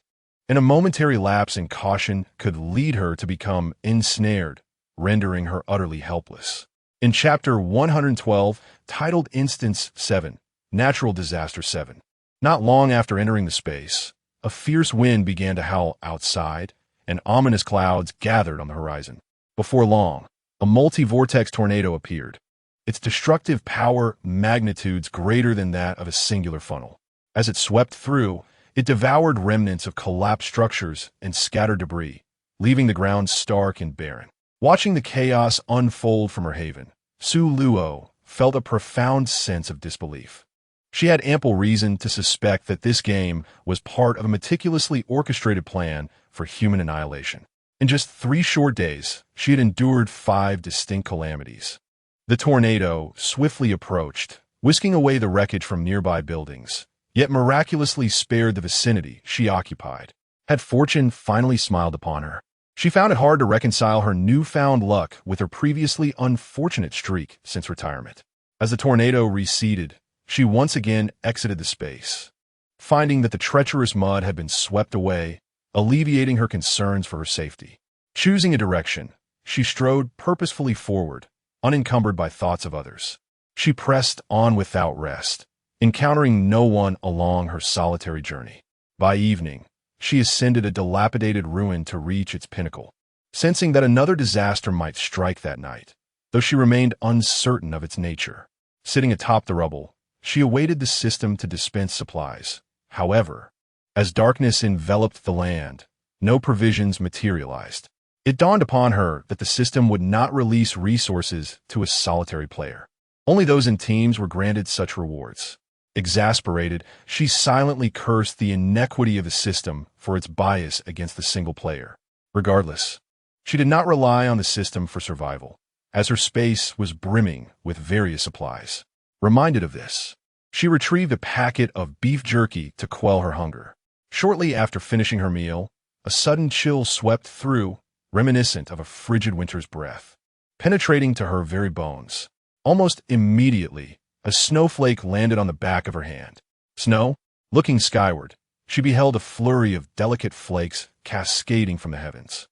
and a momentary lapse in caution could lead her to become ensnared, rendering her utterly helpless. In Chapter 112, titled Instance 7, Natural Disaster 7, not long after entering the space, a fierce wind began to howl outside, and ominous clouds gathered on the horizon. Before long, a multi-vortex tornado appeared, its destructive power magnitudes greater than that of a singular funnel. As it swept through, it devoured remnants of collapsed structures and scattered debris, leaving the ground stark and barren. Watching the chaos unfold from her haven, Su Luo felt a profound sense of disbelief. She had ample reason to suspect that this game was part of a meticulously orchestrated plan for human annihilation. In just 3 short days, she had endured 5 distinct calamities. The tornado swiftly approached, whisking away the wreckage from nearby buildings, yet miraculously spared the vicinity she occupied. Had fortune finally smiled upon her? She found it hard to reconcile her newfound luck with her previously unfortunate streak since retirement. As the tornado receded, she once again exited the space, finding that the treacherous mud had been swept away, alleviating her concerns for her safety. Choosing a direction, she strode purposefully forward, unencumbered by thoughts of others. She pressed on without rest, encountering no one along her solitary journey. By evening, she ascended a dilapidated ruin to reach its pinnacle, sensing that another disaster might strike that night, though she remained uncertain of its nature. Sitting atop the rubble, she awaited the system to dispense supplies. However, as darkness enveloped the land, no provisions materialized. It dawned upon her that the system would not release resources to a solitary player. Only those in teams were granted such rewards. Exasperated, she silently cursed the inequity of the system for its bias against the single player. Regardless, she did not rely on the system for survival, as her space was brimming with various supplies. Reminded of this, she retrieved a packet of beef jerky to quell her hunger. Shortly after finishing her meal, a sudden chill swept through, reminiscent of a frigid winter's breath, penetrating to her very bones. Almost immediately, a snowflake landed on the back of her hand. Snow? Looking skyward, she beheld a flurry of delicate flakes cascading from the heavens.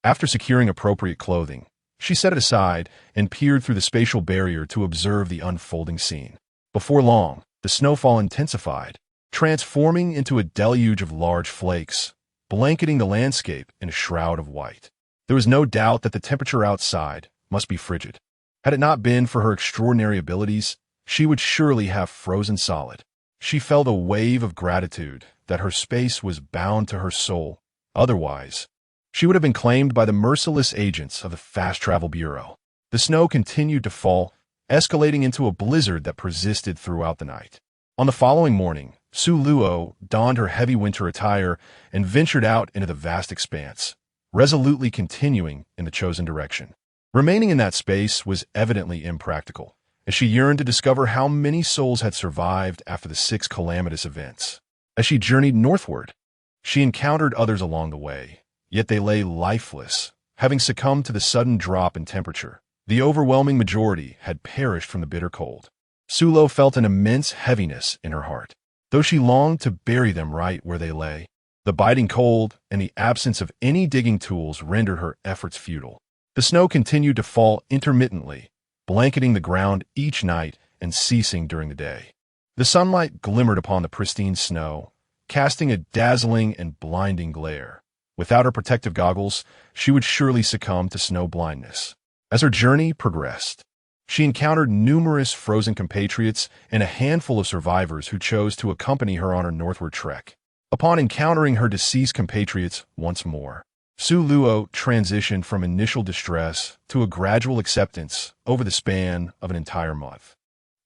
After securing appropriate clothing, she set it aside and peered through the spatial barrier to observe the unfolding scene. Before long, the snowfall intensified, transforming into a deluge of large flakes, blanketing the landscape in a shroud of white. There was no doubt that the temperature outside must be frigid. Had it not been for her extraordinary abilities, she would surely have frozen solid. She felt a wave of gratitude that her space was bound to her soul. Otherwise, she would have been claimed by the merciless agents of the Fast Travel Bureau. The snow continued to fall, escalating into a blizzard that persisted throughout the night. On the following morning, Su Luo donned her heavy winter attire and ventured out into the vast expanse, resolutely continuing in the chosen direction. Remaining in that space was evidently impractical, as she yearned to discover how many souls had survived after the 6 calamitous events. As she journeyed northward, she encountered others along the way, yet they lay lifeless, having succumbed to the sudden drop in temperature. The overwhelming majority had perished from the bitter cold. Su Luo felt an immense heaviness in her heart, though she longed to bury them right where they lay. The biting cold and the absence of any digging tools rendered her efforts futile. The snow continued to fall intermittently, blanketing the ground each night and ceasing during the day. The sunlight glimmered upon the pristine snow, casting a dazzling and blinding glare. Without her protective goggles, she would surely succumb to snow blindness. As her journey progressed, she encountered numerous frozen compatriots and a handful of survivors who chose to accompany her on her northward trek. Upon encountering her deceased compatriots once more, Su Luo transitioned from initial distress to a gradual acceptance over the span of an entire month.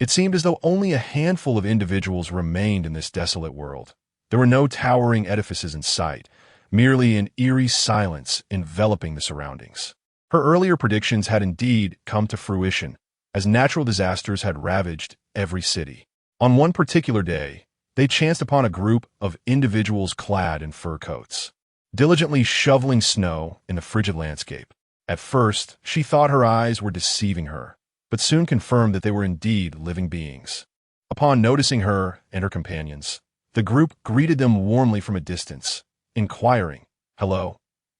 It seemed as though only a handful of individuals remained in this desolate world. There were no towering edifices in sight, merely an eerie silence enveloping the surroundings. Her earlier predictions had indeed come to fruition, as natural disasters had ravaged every city. On one particular day, they chanced upon a group of individuals clad in fur coats, diligently shoveling snow in the frigid landscape. At first, she thought her eyes were deceiving her, but soon confirmed that they were indeed living beings. Upon noticing her and her companions, the group greeted them warmly from a distance, inquiring, "Hello,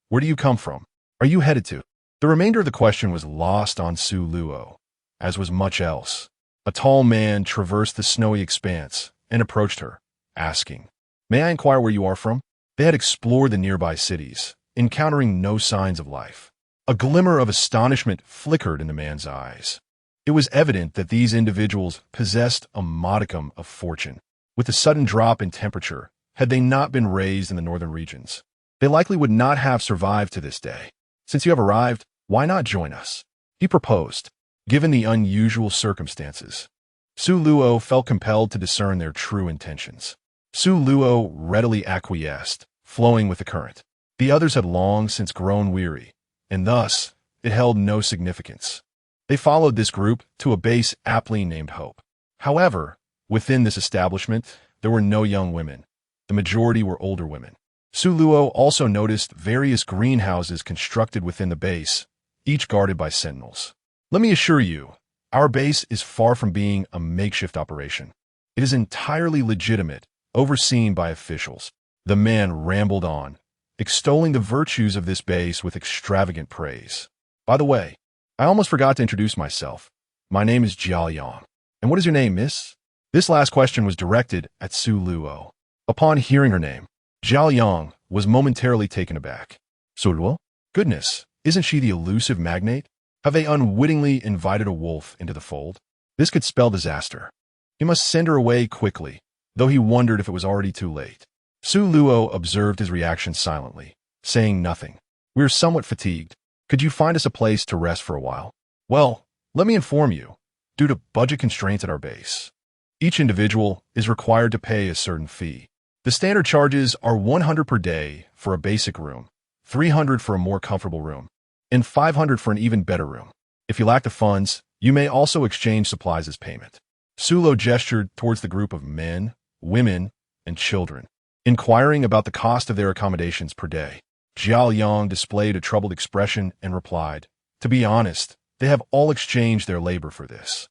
where do you come from? Are you headed to?" The remainder of the question was lost on Su Luo, as was much else. A tall man traversed the snowy expanse and approached her, asking, "May I inquire where you are from?" They had explored the nearby cities, encountering no signs of life. A glimmer of astonishment flickered in the man's eyes. It was evident that these individuals possessed a modicum of fortune. With the sudden drop in temperature, had they not been raised in the northern regions, they likely would not have survived to this day. "Since you have arrived, why not join us?" he proposed, given the unusual circumstances. Su Luo felt compelled to discern their true intentions. Su Luo readily acquiesced, flowing with the current. The others had long since grown weary, and thus it held no significance. They followed this group to a base aptly named Hope. However, within this establishment, there were no young women. The majority were older women. Su Luo also noticed various greenhouses constructed within the base, each guarded by sentinels. "Let me assure you, our base is far from being a makeshift operation. It is entirely legitimate, overseen by officials." The man rambled on, extolling the virtues of this base with extravagant praise. "By the way, I almost forgot to introduce myself. My name is Jiao Yang. And what is your name, miss?" This last question was directed at Su Luo. Upon hearing her name, Jiao Yang was momentarily taken aback. "Su Luo? Goodness, isn't she the elusive magnate? Have they unwittingly invited a wolf into the fold? This could spell disaster. He must send her away quickly," though he wondered if it was already too late. Su Luo observed his reaction silently, saying nothing. "We are somewhat fatigued. Could you find us a place to rest for a while?" "Well, let me inform you, due to budget constraints at our base, each individual is required to pay a certain fee. The standard charges are 100 per day for a basic room, 300 for a more comfortable room, and 500 for an even better room. If you lack the funds, you may also exchange supplies as payment." Su Luo gestured towards the group of men, women, and children, inquiring about the cost of their accommodations per day. Jiao Yang displayed a troubled expression and replied, "To be honest, they have all exchanged their labor for this."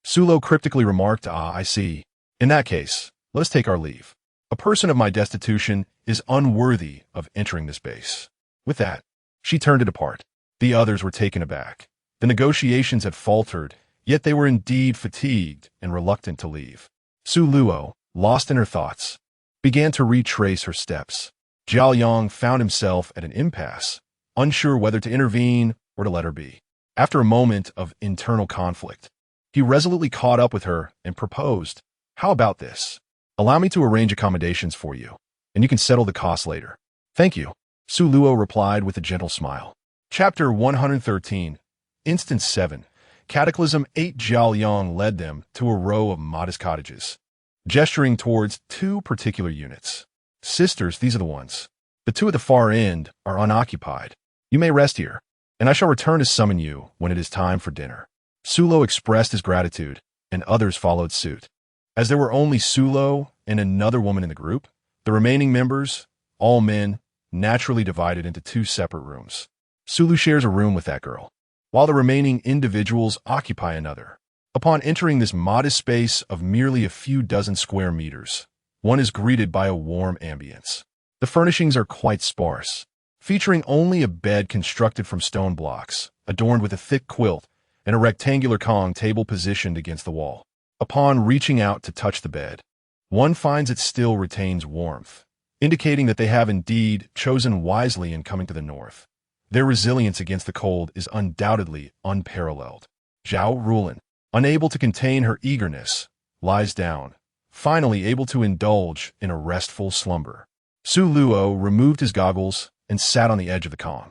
Su Luo cryptically remarked, "Ah, I see. In that case, let us take our leave. A person of my destitution is unworthy of entering this base." With that, she turned to depart. The others were taken aback. The negotiations had faltered, yet they were indeed fatigued and reluctant to leave. Su Luo, lost in her thoughts, began to retrace her steps. Jiao Yang found himself at an impasse, unsure whether to intervene or to let her be. After a moment of internal conflict, he resolutely caught up with her and proposed, "How about this? Allow me to arrange accommodations for you, and you can settle the cost later." "Thank you," Su Luo replied with a gentle smile. Chapter 113, Instance 7, Cataclysm 8. Jiao Yang led them to a row of modest cottages, gesturing towards two particular units. "Sisters, these are the ones. The two at the far end are unoccupied. You may rest here, and I shall return to summon you when it is time for dinner." Su Luo expressed his gratitude, and others followed suit. As there were only Su Luo and another woman in the group, the remaining members, all men, naturally divided into two separate rooms. Su Luo shares a room with that girl, while the remaining individuals occupy another. Upon entering this modest space of merely a few dozen square meters, one is greeted by a warm ambience. The furnishings are quite sparse, featuring only a bed constructed from stone blocks, adorned with a thick quilt, and a rectangular Kong table positioned against the wall. Upon reaching out to touch the bed, one finds it still retains warmth, indicating that they have indeed chosen wisely in coming to the north. Their resilience against the cold is undoubtedly unparalleled. Zhao Rulin, unable to contain her eagerness, lies down, finally able to indulge in a restful slumber. Su Luo removed his goggles and sat on the edge of the Kong,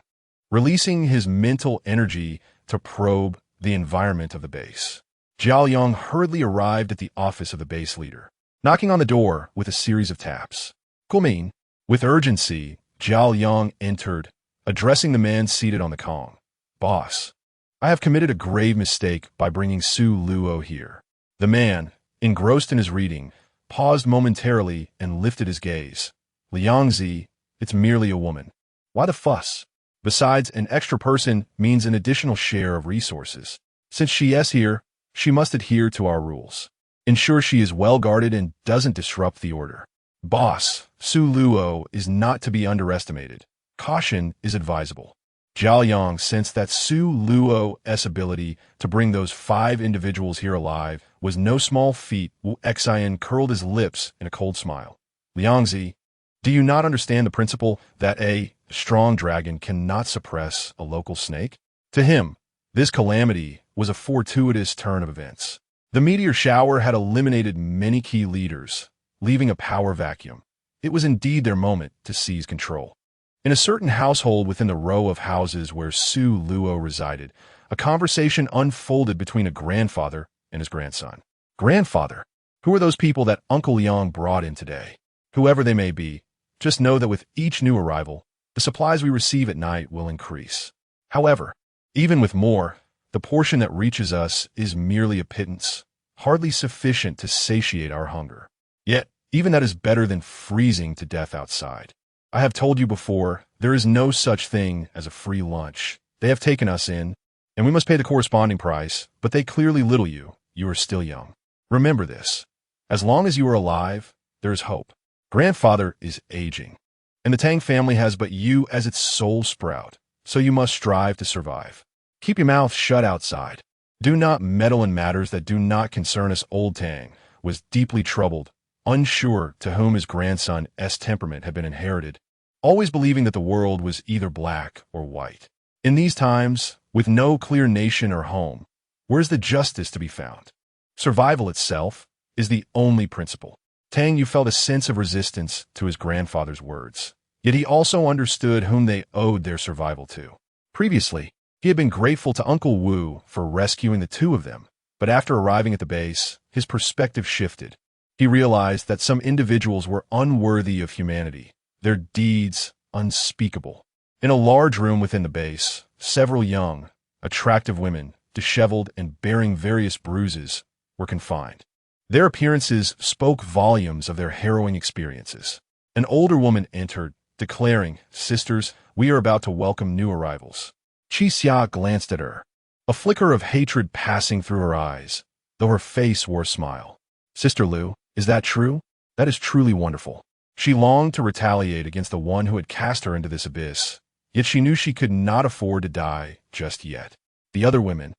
releasing his mental energy to probe the environment of the base. Jiao Yang hurriedly arrived at the office of the base leader, knocking on the door with a series of taps. "Guomin." With urgency, Jiao Yang entered, addressing the man seated on the Kong. "Boss, I have committed a grave mistake by bringing Su Luo here." The man, engrossed in his reading, paused momentarily and lifted his gaze. "Liangzi, it's merely a woman. Why the fuss? Besides, an extra person means an additional share of resources. Since she is here, she must adhere to our rules." Ensure she is well guarded and doesn't disrupt the order. Boss, Su Luo is not to be underestimated. Caution is advisable. Zhao Yang sensed that Su Luo's ability to bring those 5 individuals here alive was no small feat. Wu Xian curled his lips in a cold smile. Liangzi, do you not understand the principle that a strong dragon cannot suppress a local snake? To him, this calamity was a fortuitous turn of events. The meteor shower had eliminated many key leaders, leaving a power vacuum. It was indeed their moment to seize control. In a certain household within the row of houses where Su Luo resided, a conversation unfolded between a grandfather and his grandson. Grandfather, who are those people that Uncle Yang brought in today? Whoever they may be, just know that with each new arrival, the supplies we receive at night will increase. However, even with more, the portion that reaches us is merely a pittance, hardly sufficient to satiate our hunger. Yet, even that is better than freezing to death outside. I have told you before, there is no such thing as a free lunch. They have taken us in, and we must pay the corresponding price, but they clearly little you. You are still young. Remember this. As long as you are alive, there is hope. Grandfather is aging, and the Tang family has but you as its sole sprout, so you must strive to survive. Keep your mouth shut outside. Do not meddle in matters that do not concern us. Old Tang was deeply troubled, unsure to whom his grandson's temperament had been inherited, always believing that the world was either black or white. In these times, with no clear nation or home, where's the justice to be found? Survival itself is the only principle. Tang Yu felt a sense of resistance to his grandfather's words, yet he also understood whom they owed their survival to. Previously, he had been grateful to Uncle Wu for rescuing the 2 of them, but after arriving at the base, his perspective shifted. He realized that some individuals were unworthy of humanity, their deeds unspeakable. In a large room within the base, several young, attractive women, disheveled and bearing various bruises, were confined. Their appearances spoke volumes of their harrowing experiences. An older woman entered, declaring, "Sisters, we are about to welcome new arrivals." Qi Xia glanced at her, a flicker of hatred passing through her eyes, though her face wore a smile. "Sister Lu, is that true? That is truly wonderful." She longed to retaliate against the one who had cast her into this abyss, yet she knew she could not afford to die just yet. The other women,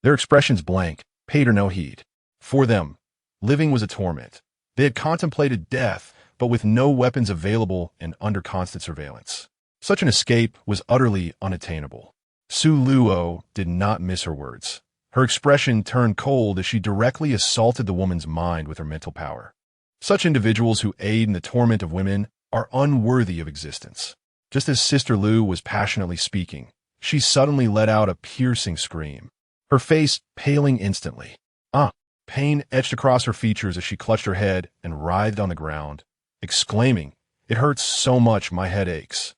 their expressions blank, paid her no heed. For them, living was a torment. They had contemplated death, but with no weapons available and under constant surveillance. Such an escape was utterly unattainable. Su Luo did not miss her words. Her expression turned cold as she directly assaulted the woman's mind with her mental power. Such individuals who aid in the torment of women are unworthy of existence. Just as Sister Lu was passionately speaking, she suddenly let out a piercing scream, her face paling instantly. Pain etched across her features as she clutched her head and writhed on the ground, exclaiming, "It hurts so much my head aches."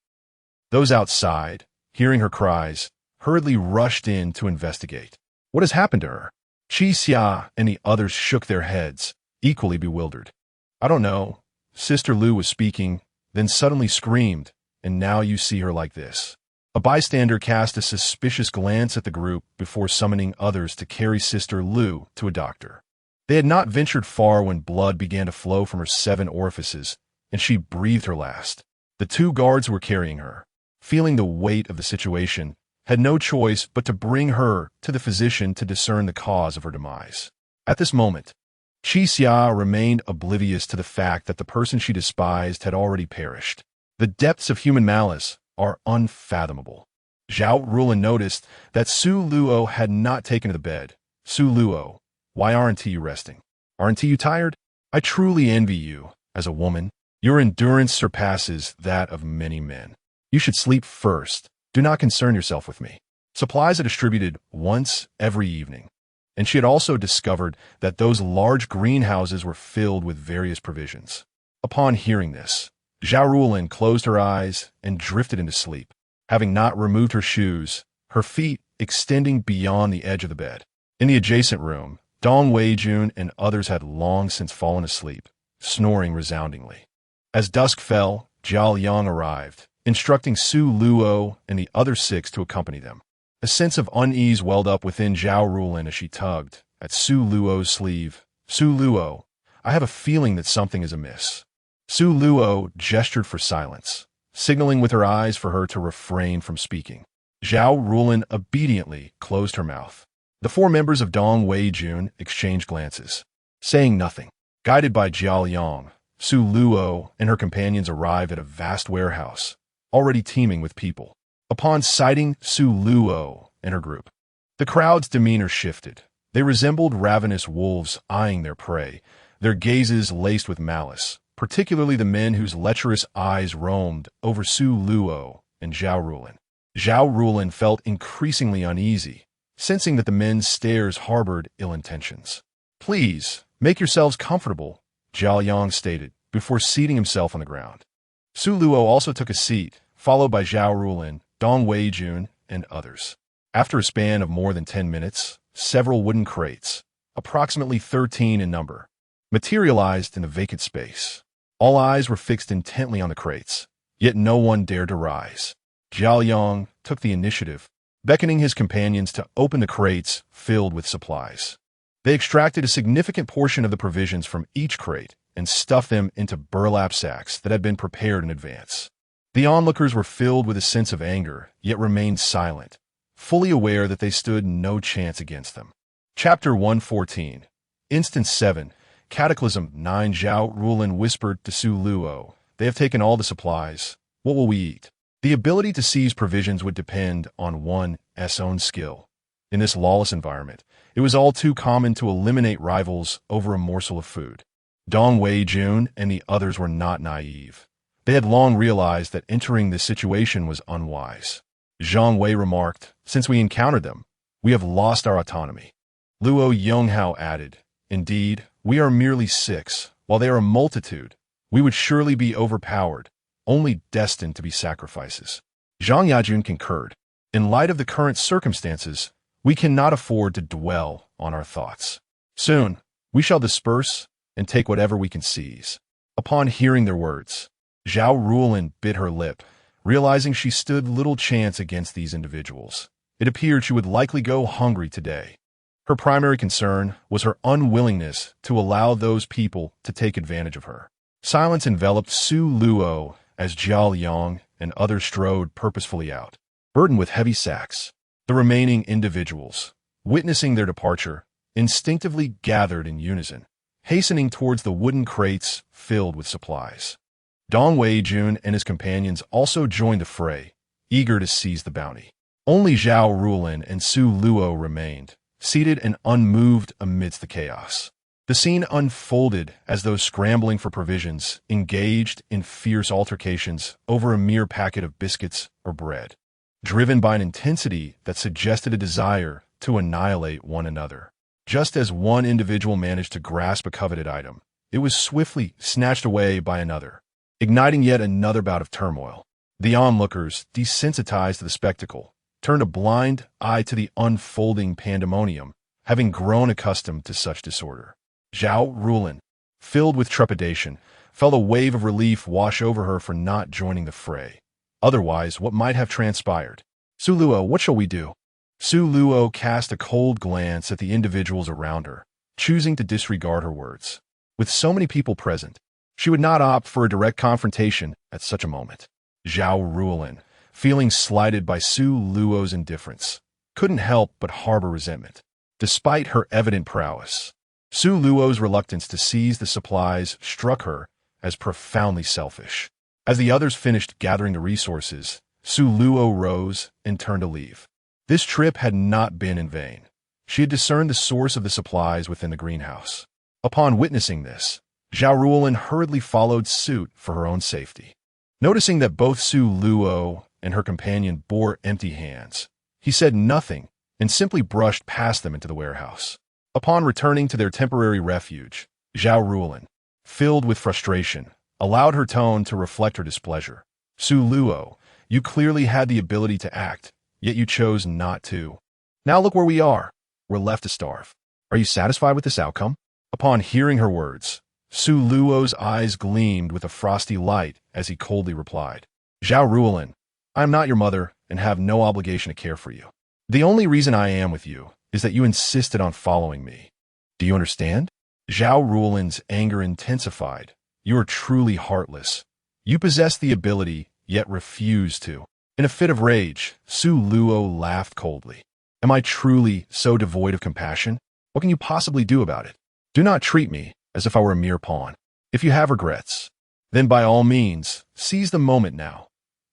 Those outside, hearing her cries, hurriedly rushed in to investigate. What has happened to her? Qi Xia and the others shook their heads, equally bewildered. "I don't know." Sister Lu was speaking, then suddenly screamed, "And now you see her like this." A bystander cast a suspicious glance at the group before summoning others to carry Sister Lu to a doctor. They had not ventured far when blood began to flow from her 7 orifices, and she breathed her last. The 2 guards who were carrying her, feeling the weight of the situation, had no choice but to bring her to the physician to discern the cause of her demise. At this moment, Qi Xia remained oblivious to the fact that the person she despised had already perished. The depths of human malice are unfathomable. Zhao Rulin noticed that Su Luo had not taken to the bed. "Su Luo, why aren't you resting? Aren't you tired? I truly envy you, as a woman. Your endurance surpasses that of many men. You should sleep first. Do not concern yourself with me." Supplies are distributed once every evening, and she had also discovered that those large greenhouses were filled with various provisions. Upon hearing this, Zhao Rulin closed her eyes and drifted into sleep, having not removed her shoes, her feet extending beyond the edge of the bed. In the adjacent room, Dong Weijun and others had long since fallen asleep, snoring resoundingly. As dusk fell, Zhao Yang arrived, instructing Su Luo and the other 6 to accompany them. A sense of unease welled up within Zhao Rulin as she tugged at Su Luo's sleeve, Su Luo, I have a feeling that something is amiss. Su Luo gestured for silence, signaling with her eyes for her to refrain from speaking. Zhao Rulan obediently closed her mouth. The four members of Dong Wei-jun exchanged glances, saying nothing. Guided by Jiao Yang, Su Luo and her companions arrived at a vast warehouse, already teeming with people. Upon sighting Su Luo and her group, the crowd's demeanor shifted. They resembled ravenous wolves eyeing their prey, their gazes laced with malice, particularly the men whose lecherous eyes roamed over Su Luo and Zhao Rulan. Zhao Rulan felt increasingly uneasy, sensing that the men's stares harbored ill intentions. "Please, make yourselves comfortable," Jiao Yang stated, before seating himself on the ground. Su Luo also took a seat, followed by Zhao Rulan, Dong Wei-jun, and others. After a span of more than 10 minutes, several wooden crates, approximately 13 in number, materialized in the vacant space. All eyes were fixed intently on the crates, yet no one dared to rise. Jiao Yang took the initiative, beckoning his companions to open the crates filled with supplies. They extracted a significant portion of the provisions from each crate and stuffed them into burlap sacks that had been prepared in advance. The onlookers were filled with a sense of anger, yet remained silent, fully aware that they stood no chance against them. Chapter 114, Instance 7, Cataclysm 9. Zhao Rulan whispered to Su Luo, "They have taken all the supplies. What will we eat?" The ability to seize provisions would depend on one's own skill. In this lawless environment, it was all too common to eliminate rivals over a morsel of food. Dong Wei-jun and the others were not naive. They had long realized that entering this situation was unwise. Zhang Wei remarked, "Since we encountered them, we have lost our autonomy." Luo Yonghao added, "Indeed, we are merely 6, while they are a multitude. We would surely be overpowered, only destined to be sacrifices." Zhang Yajun concurred. "In light of the current circumstances, we cannot afford to dwell on our thoughts. Soon, we shall disperse and take whatever we can seize." Upon hearing their words, Zhao Rulan bit her lip, realizing she stood little chance against these individuals. It appeared she would likely go hungry today. Her primary concern was her unwillingness to allow those people to take advantage of her. Silence enveloped Su Luo as Jiao Yang and others strode purposefully out, burdened with heavy sacks. The remaining individuals, witnessing their departure, instinctively gathered in unison, hastening towards the wooden crates filled with supplies. Dong Wei-jun and his companions also joined the fray, eager to seize the bounty. Only Zhao Rulan and Su Luo remained, seated and unmoved amidst the chaos. The scene unfolded as those scrambling for provisions engaged in fierce altercations over a mere packet of biscuits or bread, driven by an intensity that suggested a desire to annihilate one another. Just as one individual managed to grasp a coveted item, it was swiftly snatched away by another, igniting yet another bout of turmoil. The onlookers, desensitized to the spectacle, turned a blind eye to the unfolding pandemonium, having grown accustomed to such disorder. Zhao Rulan, filled with trepidation, felt a wave of relief wash over her for not joining the fray. Otherwise, what might have transpired? "Su Luo, what shall we do?" Su Luo cast a cold glance at the individuals around her, choosing to disregard her words. With so many people present, she would not opt for a direct confrontation at such a moment. Zhao Rulan, feeling slighted by Su Luo's indifference, couldn't help but harbor resentment. Despite her evident prowess, Su Luo's reluctance to seize the supplies struck her as profoundly selfish. As the others finished gathering the resources, Su Luo rose and turned to leave. This trip had not been in vain. She had discerned the source of the supplies within the greenhouse. Upon witnessing this, Zhao Rulan hurriedly followed suit for her own safety. Noticing that both Su Luo and her companion bore empty hands, he said nothing and simply brushed past them into the warehouse. Upon returning to their temporary refuge, Zhao Rulan, filled with frustration, allowed her tone to reflect her displeasure. "Su Luo, you clearly had the ability to act, yet you chose not to. Now look where we are. We're left to starve. Are you satisfied with this outcome?" Upon hearing her words, Su Luo's eyes gleamed with a frosty light as he coldly replied, "Zhao Rulan, I am not your mother and have no obligation to care for you. The only reason I am with you is that you insisted on following me. Do you understand?" Zhao Ruolin's anger intensified. You are truly heartless. You possess the ability, yet refuse to. In a fit of rage, Su Luo laughed coldly. Am I truly so devoid of compassion? What can you possibly do about it? Do not treat me as if I were a mere pawn. If you have regrets, then by all means, seize the moment now.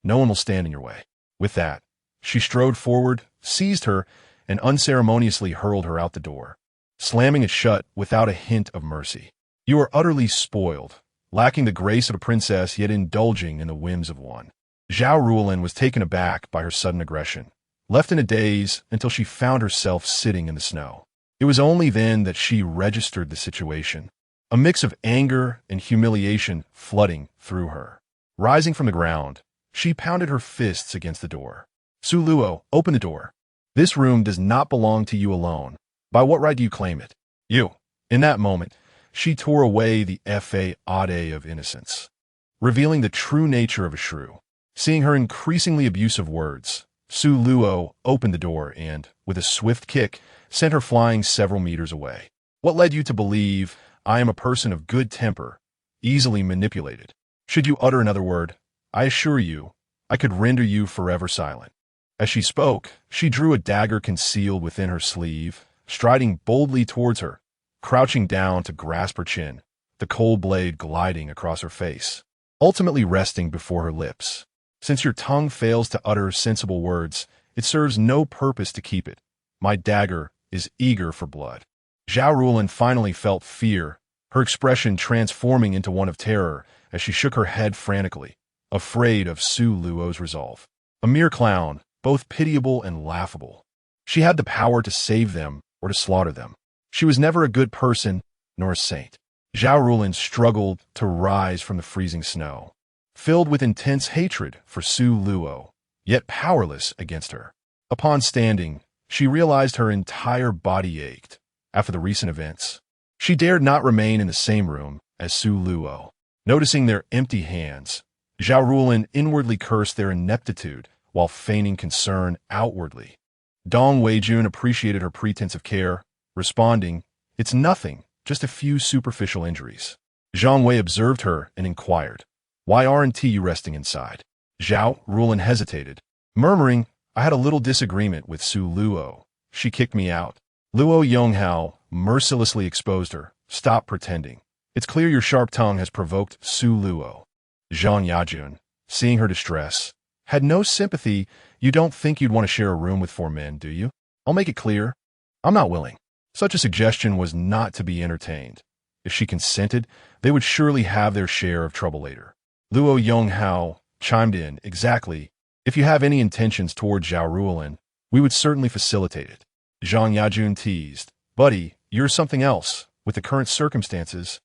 No one will stand in your way. With that, she strode forward, seized her, and unceremoniously hurled her out the door, slamming it shut without a hint of mercy. You are utterly spoiled, lacking the grace of a princess yet indulging in the whims of one. Zhao Ruolin was taken aback by her sudden aggression, left in a daze until she found herself sitting in the snow. It was only then that she registered the situation, a mix of anger and humiliation flooding through her. Rising from the ground, she pounded her fists against the door. Su Luo, open the door. This room does not belong to you alone. By what right do you claim it? You. In that moment, she tore away the facade of innocence, revealing the true nature of a shrew. Seeing her increasingly abusive words, Su Luo opened the door and, with a swift kick, sent her flying several meters away. What led you to believe I am a person of good temper, easily manipulated? Should you utter another word, I assure you, I could render you forever silent. As she spoke, she drew a dagger concealed within her sleeve, striding boldly towards her, crouching down to grasp her chin, the cold blade gliding across her face, ultimately resting before her lips. Since your tongue fails to utter sensible words, it serves no purpose to keep it. My dagger is eager for blood. Zhao Ruolin finally felt fear, her expression transforming into one of terror as she shook her head frantically, afraid of Su Luo's resolve. A mere clown, both pitiable and laughable. She had the power to save them or to slaughter them. She was never a good person, nor a saint. Zhao Ruolin struggled to rise from the freezing snow, filled with intense hatred for Su Luo, yet powerless against her. Upon standing, she realized her entire body ached. After the recent events, she dared not remain in the same room as Su Luo. Noticing their empty hands, Zhao Ruolin inwardly cursed their ineptitude while feigning concern outwardly. Dong Weijun appreciated her pretense of care, responding, "It's nothing, just a few superficial injuries." Zhang Wei observed her and inquired, "Why aren't you resting inside?" Zhao Ruolin hesitated, murmuring, "I had a little disagreement with Su Luo. She kicked me out." Luo Yonghao mercilessly exposed her. "Stop pretending. It's clear your sharp tongue has provoked Su Luo." Zhang Yajun, seeing her distress, had no sympathy. "You don't think you'd want to share a room with 4 men, do you? I'll make it clear. I'm not willing." Such a suggestion was not to be entertained. If she consented, they would surely have their share of trouble later. Luo Yonghao chimed in, "Exactly. If you have any intentions toward Zhao Ruolin, we would certainly facilitate it." Zhang Yajun teased, "Buddy, you're something else. With the current circumstances,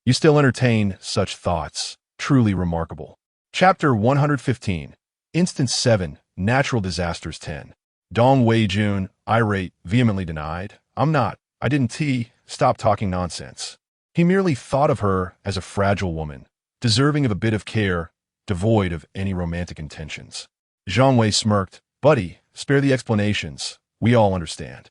you still entertain such thoughts. Truly remarkable." Chapter 115, Instance 7, Natural Disasters 10. Dong Weijun, irate, vehemently denied, "I'm not. I didn't stop talking nonsense." He merely thought of her as a fragile woman, deserving of a bit of care, devoid of any romantic intentions. Zhang Wei smirked, "Buddy, spare the explanations. We all understand."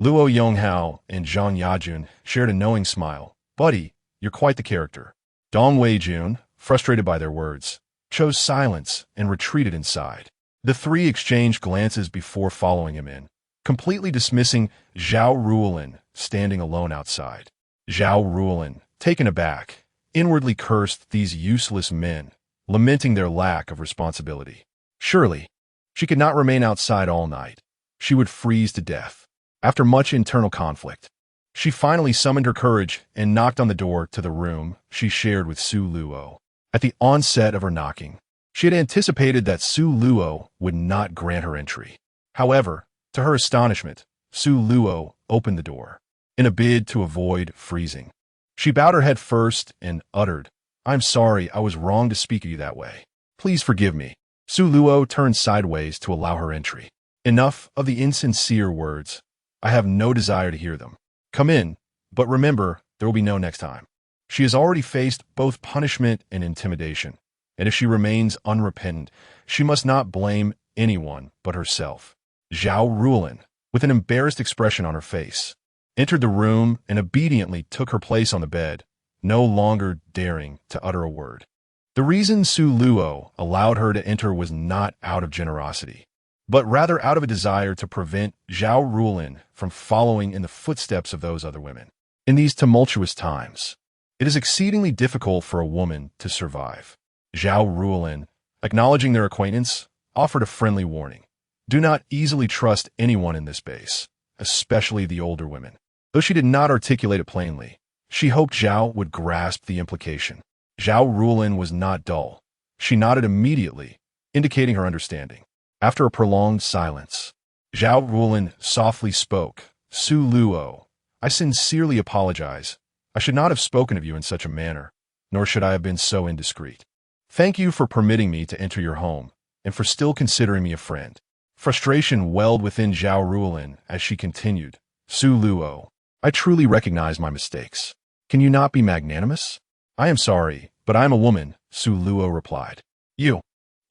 Luo Yonghao and Zhang Yajun shared a knowing smile. "Buddy, you're quite the character." Dong Weijun, frustrated by their words, chose silence and retreated inside. The 3 exchanged glances before following him in, completely dismissing Zhao Ruolin standing alone outside. Zhao Ruolin, taken aback, inwardly cursed these useless men, lamenting their lack of responsibility. Surely, she could not remain outside all night. She would freeze to death. After much internal conflict, she finally summoned her courage and knocked on the door to the room she shared with Su Luo. At the onset of her knocking, she had anticipated that Su Luo would not grant her entry. However, to her astonishment, Su Luo opened the door, in a bid to avoid freezing. She bowed her head first and uttered, "I'm sorry, I was wrong to speak of you that way. Please forgive me." Su Luo turned sideways to allow her entry. "Enough of the insincere words. I have no desire to hear them. Come in, but remember, there will be no next time." She has already faced both punishment and intimidation, and if she remains unrepentant, she must not blame anyone but herself. Zhao Ruolin, with an embarrassed expression on her face, entered the room and obediently took her place on the bed, no longer daring to utter a word. The reason Su Luo allowed her to enter was not out of generosity, but rather out of a desire to prevent Zhao Rulin from following in the footsteps of those other women. In these tumultuous times, it is exceedingly difficult for a woman to survive. Zhao Rulin, acknowledging their acquaintance, offered a friendly warning. Do not easily trust anyone in this base, especially the older women. Though she did not articulate it plainly, she hoped Zhao would grasp the implication. Zhao Rulin was not dull. She nodded immediately, indicating her understanding. After a prolonged silence, Zhao Rulin softly spoke. Su Luo, I sincerely apologize. I should not have spoken of you in such a manner, nor should I have been so indiscreet. Thank you for permitting me to enter your home, and for still considering me a friend. Frustration welled within Zhao Rulin as she continued. Su Luo, I truly recognize my mistakes. Can you not be magnanimous? I am sorry, but I am a woman, Su Luo replied. You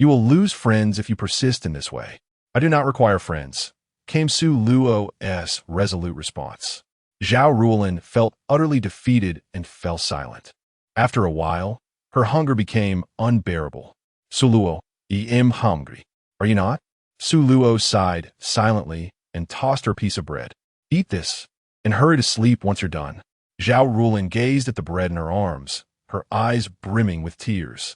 will lose friends if you persist in this way. I do not require friends, came Su Luo's resolute response. Zhao Rulin felt utterly defeated and fell silent. After a while, her hunger became unbearable. Su Luo, I am hungry. Are you not? Su Luo sighed silently and tossed her piece of bread. Eat this, and hurry to sleep once you're done. Zhao Rulin gazed at the bread in her arms, her eyes brimming with tears.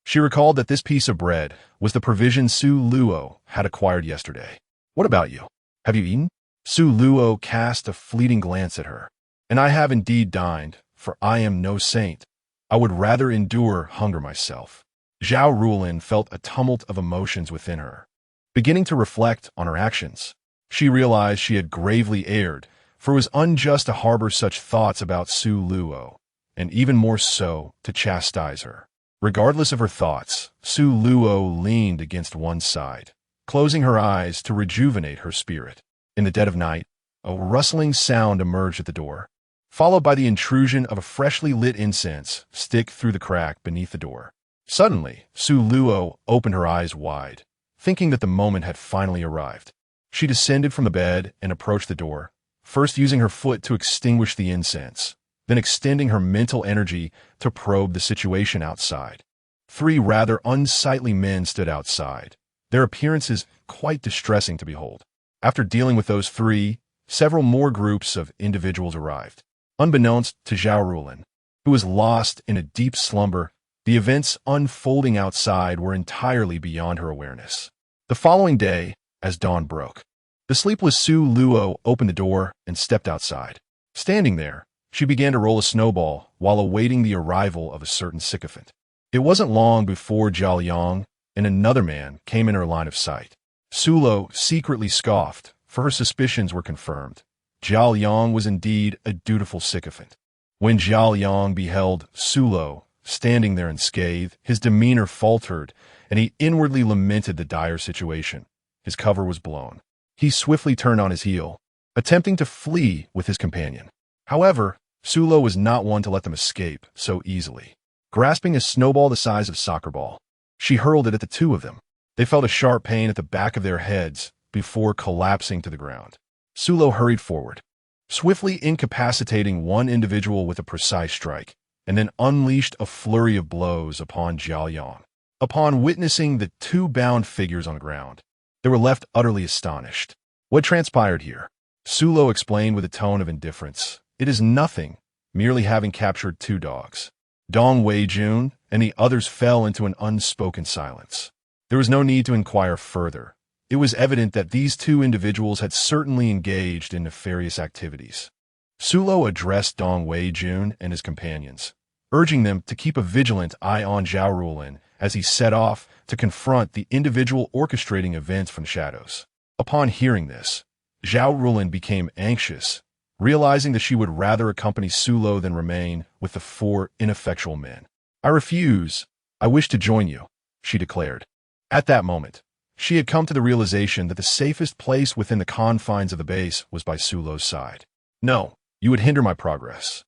She recalled that this piece of bread was the provision Su Luo had acquired yesterday. What about you? Have you eaten? Su Luo cast a fleeting glance at her. And I have indeed dined, for I am no saint. I would rather endure hunger myself. Zhao Rulin felt a tumult of emotions within her. Beginning to reflect on her actions, she realized she had gravely erred, for it was unjust to harbor such thoughts about Su Luo, and even more so to chastise her. Regardless of her thoughts, Su Luo leaned against one side, closing her eyes to rejuvenate her spirit. In the dead of night, a rustling sound emerged at the door, followed by the intrusion of a freshly lit incense stick through the crack beneath the door. Suddenly, Su Luo opened her eyes wide, thinking that the moment had finally arrived. She descended from the bed and approached the door, first using her foot to extinguish the incense, then extending her mental energy to probe the situation outside. 3 rather unsightly men stood outside, their appearances quite distressing to behold. After dealing with those 3, several more groups of individuals arrived. Unbeknownst to Zhao Rulin, who was lost in a deep slumber, the events unfolding outside were entirely beyond her awareness. The following day, as dawn broke, the sleepless Su Luo opened the door and stepped outside. Standing there, she began to roll a snowball while awaiting the arrival of a certain sycophant. It wasn't long before Zhao Yang and another man came in her line of sight. Su Luo secretly scoffed, for her suspicions were confirmed. Zhao Yang was indeed a dutiful sycophant. When Zhao Yang beheld Su Luo standing there unscathed, his demeanor faltered, and he inwardly lamented the dire situation. His cover was blown. He swiftly turned on his heel, attempting to flee with his companion. However, Su Luo was not one to let them escape so easily. Grasping a snowball the size of a soccer ball, she hurled it at the 2 of them. They felt a sharp pain at the back of their heads before collapsing to the ground. Su Luo hurried forward, swiftly incapacitating one individual with a precise strike, and then unleashed a flurry of blows upon Zhao Yang. Upon witnessing the 2 bound figures on the ground, they were left utterly astonished. What transpired here? Su Luo explained with a tone of indifference. It is nothing, merely having captured 2 dogs. Dong Wei-jun and the others fell into an unspoken silence. There was no need to inquire further. It was evident that these 2 individuals had certainly engaged in nefarious activities. Su Luo addressed Dong Wei-jun and his companions, urging them to keep a vigilant eye on Zhao Rulin as he set off to confront the individual orchestrating events from the shadows. Upon hearing this, Zhao Rulin became anxious, realizing that she would rather accompany Su Luo than remain with the 4 ineffectual men. I refuse. I wish to join you, she declared. At that moment, she had come to the realization that the safest place within the confines of the base was by Su Luo's side. No, you would hinder my progress.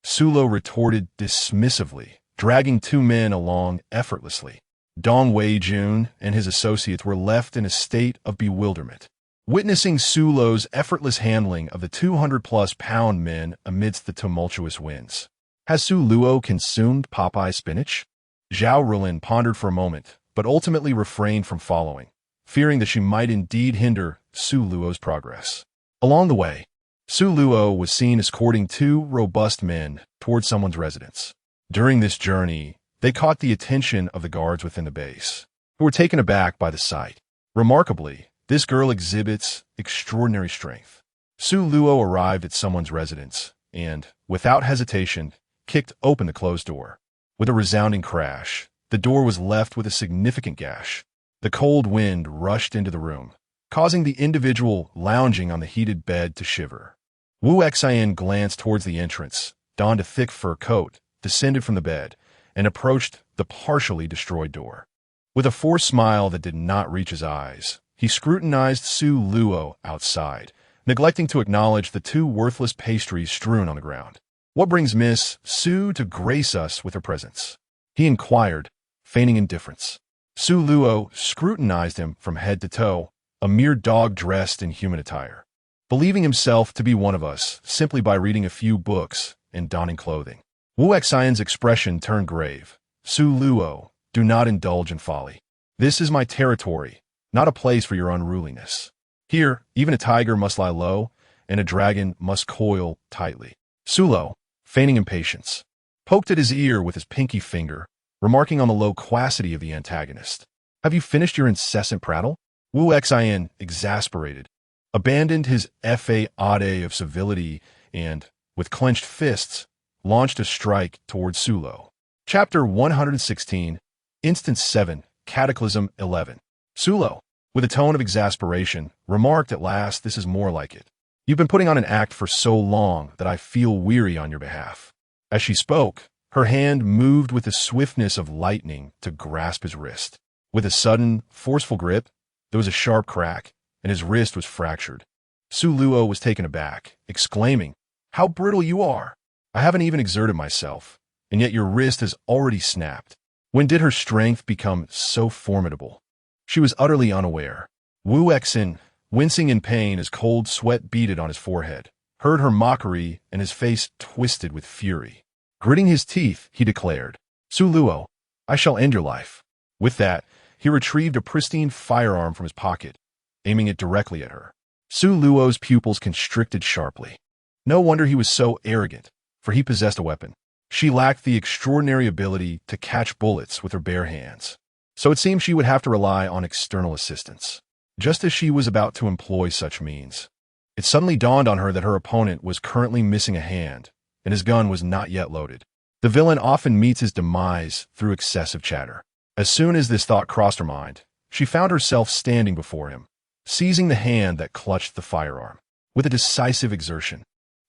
Su Luo retorted dismissively, dragging 2 men along effortlessly. Dong Wei-jun and his associates were left in a state of bewilderment. witnessing Su Luo's effortless handling of the 200-plus-pound men amidst the tumultuous winds. Has Su Luo consumed Popeye's spinach? Zhao Rulin pondered for a moment, but ultimately refrained from following, fearing that she might indeed hinder Su Luo's progress. Along the way, Su Luo was seen escorting two robust men toward someone's residence. During this journey, they caught the attention of the guards within the base, who were taken aback by the sight. Remarkably, this girl exhibits extraordinary strength. Su Luo arrived at someone's residence and, without hesitation, kicked open the closed door. With a resounding crash, the door was left with a significant gash. The cold wind rushed into the room, causing the individual lounging on the heated bed to shiver. Wu Xian glanced towards the entrance, donned a thick fur coat, descended from the bed, and approached the partially destroyed door. With a forced smile that did not reach his eyes, he scrutinized Su Luo outside, neglecting to acknowledge the two worthless pastries strewn on the ground. "What brings Miss Su to grace us with her presence?" he inquired, feigning indifference. Su Luo scrutinized him from head to toe, a mere dog dressed in human attire, believing himself to be one of us simply by reading a few books and donning clothing. Wu Xian's expression turned grave. "Su Luo, do not indulge in folly. This is my territory, not a place for your unruliness. Here, even a tiger must lie low, and a dragon must coil tightly." Su Luo, feigning impatience, poked at his ear with his pinky finger, remarking on the loquacity of the antagonist. "Have you finished your incessant prattle?" Wu Xian, exasperated, abandoned his fade of civility and, with clenched fists, launched a strike towards Su Luo. Chapter 116, Instance 7, Cataclysm 11. Su Luo, with a tone of exasperation, remarked at last, "This is more like it. You've been putting on an act for so long that I feel weary on your behalf." As she spoke, her hand moved with the swiftness of lightning to grasp his wrist. With a sudden, forceful grip, there was a sharp crack, and his wrist was fractured. Su Luo was taken aback, exclaiming, "How brittle you are! I haven't even exerted myself, and yet your wrist has already snapped." When did her strength become so formidable? She was utterly unaware. Wu Xian, wincing in pain as cold sweat beaded on his forehead, heard her mockery, and his face twisted with fury. Gritting his teeth, he declared, "Su Luo, I shall end your life." With that, he retrieved a pristine firearm from his pocket, aiming it directly at her. Su Luo's pupils constricted sharply. No wonder he was so arrogant, for he possessed a weapon. She lacked the extraordinary ability to catch bullets with her bare hands, so it seemed she would have to rely on external assistance. Just as she was about to employ such means, it suddenly dawned on her that her opponent was currently missing a hand, and his gun was not yet loaded. The villain often meets his demise through excessive chatter. As soon as this thought crossed her mind, she found herself standing before him, seizing the hand that clutched the firearm. With a decisive exertion,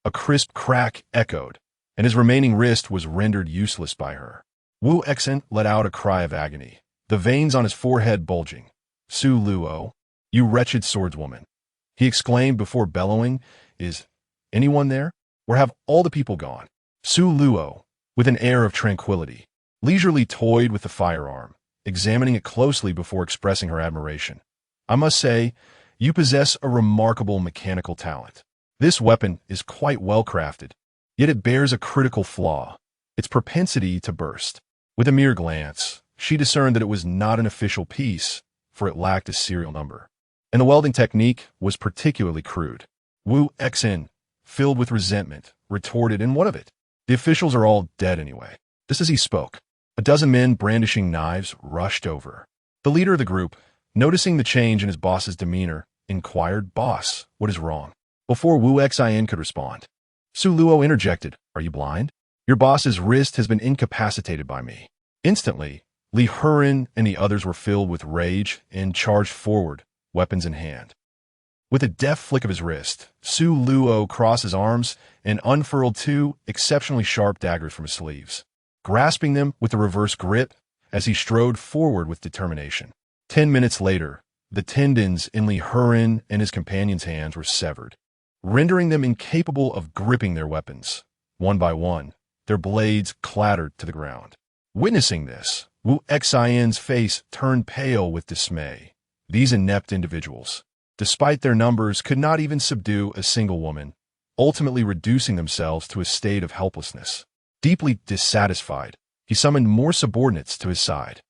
a crisp crack echoed, and his remaining wrist was rendered useless by her. Wu Xian let out a cry of agony, the veins on his forehead bulging. "Su Luo, you wretched swordswoman," he exclaimed before bellowing, "Is anyone there? Or have all the people gone?" Su Luo, with an air of tranquility, leisurely toyed with the firearm, examining it closely before expressing her admiration. "I must say, you possess a remarkable mechanical talent. This weapon is quite well crafted, yet it bears a critical flaw, its propensity to burst." With a mere glance, she discerned that it was not an official piece, for it lacked a serial number, and the welding technique was particularly crude. Wu Xian, filled with resentment, retorted, "And what of it? The officials are all dead anyway." Just as he spoke, a dozen men brandishing knives rushed over. The leader of the group, noticing the change in his boss's demeanor, inquired, "Boss, what is wrong?" Before Wu Xian could respond, Su Luo interjected, "Are you blind? Your boss's wrist has been incapacitated by me." Instantly, Li Hurin and the others were filled with rage and charged forward, weapons in hand. With a deft flick of his wrist, Su Luo crossed his arms and unfurled two exceptionally sharp daggers from his sleeves, grasping them with a reverse grip as he strode forward with determination. 10 minutes later, the tendons in Li Hurin and his companion's hands were severed, rendering them incapable of gripping their weapons. One by one, their blades clattered to the ground. Witnessing this, Wu Xian's face turned pale with dismay. These inept individuals, despite their numbers, could not even subdue a single woman, ultimately reducing themselves to a state of helplessness. Deeply dissatisfied, he summoned more subordinates to his side.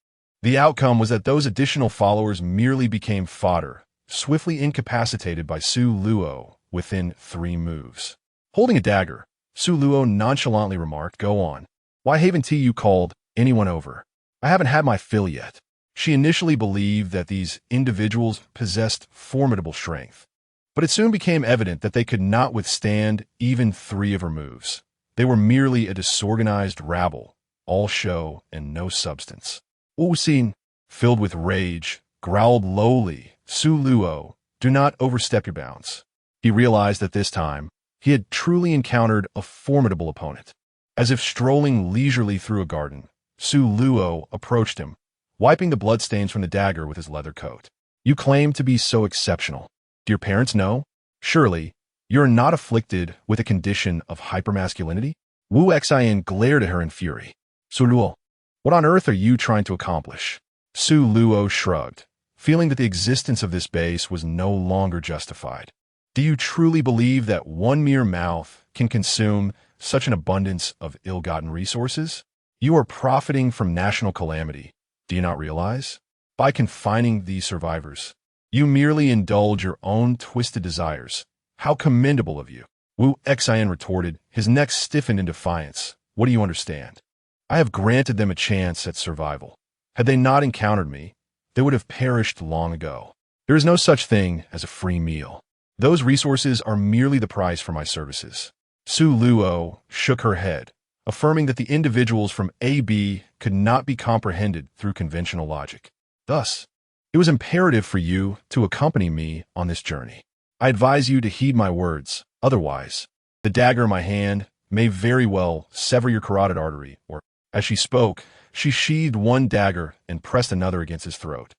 The outcome was that those additional followers merely became fodder, swiftly incapacitated by Su Luo within 3 moves. Holding a dagger, Su Luo nonchalantly remarked, "Go on. Why haven't you called anyone over? I haven't had my fill yet." She initially believed that these individuals possessed formidable strength, but it soon became evident that they could not withstand even 3 of her moves. They were merely a disorganized rabble, all show and no substance. Wu Xin, filled with rage, growled lowly, "Su Luo, do not overstep your bounds." He realized that this time, he had truly encountered a formidable opponent. As if strolling leisurely through a garden, Su Luo approached him, wiping the bloodstains from the dagger with his leather coat. "You claim to be so exceptional. Do your parents know? Surely, you're not afflicted with a condition of hypermasculinity?" Wu Xian glared at her in fury. "Su Luo, what on earth are you trying to accomplish?" Su Luo shrugged, feeling that the existence of this base was no longer justified. "Do you truly believe that one mere mouth can consume such an abundance of ill-gotten resources? You are profiting from national calamity, do you not realize? By confining these survivors, you merely indulge your own twisted desires. How commendable of you." Wu Xian retorted, his neck stiffened in defiance. "What do you understand? I have granted them a chance at survival. Had they not encountered me, they would have perished long ago. There is no such thing as a free meal. Those resources are merely the price for my services." Su Luo shook her head, affirming that the individuals from AB could not be comprehended through conventional logic. "Thus, it was imperative for you to accompany me on this journey. I advise you to heed my words, otherwise, the dagger in my hand may very well sever your carotid artery," or, as she spoke, she sheathed one dagger and pressed another against his throat.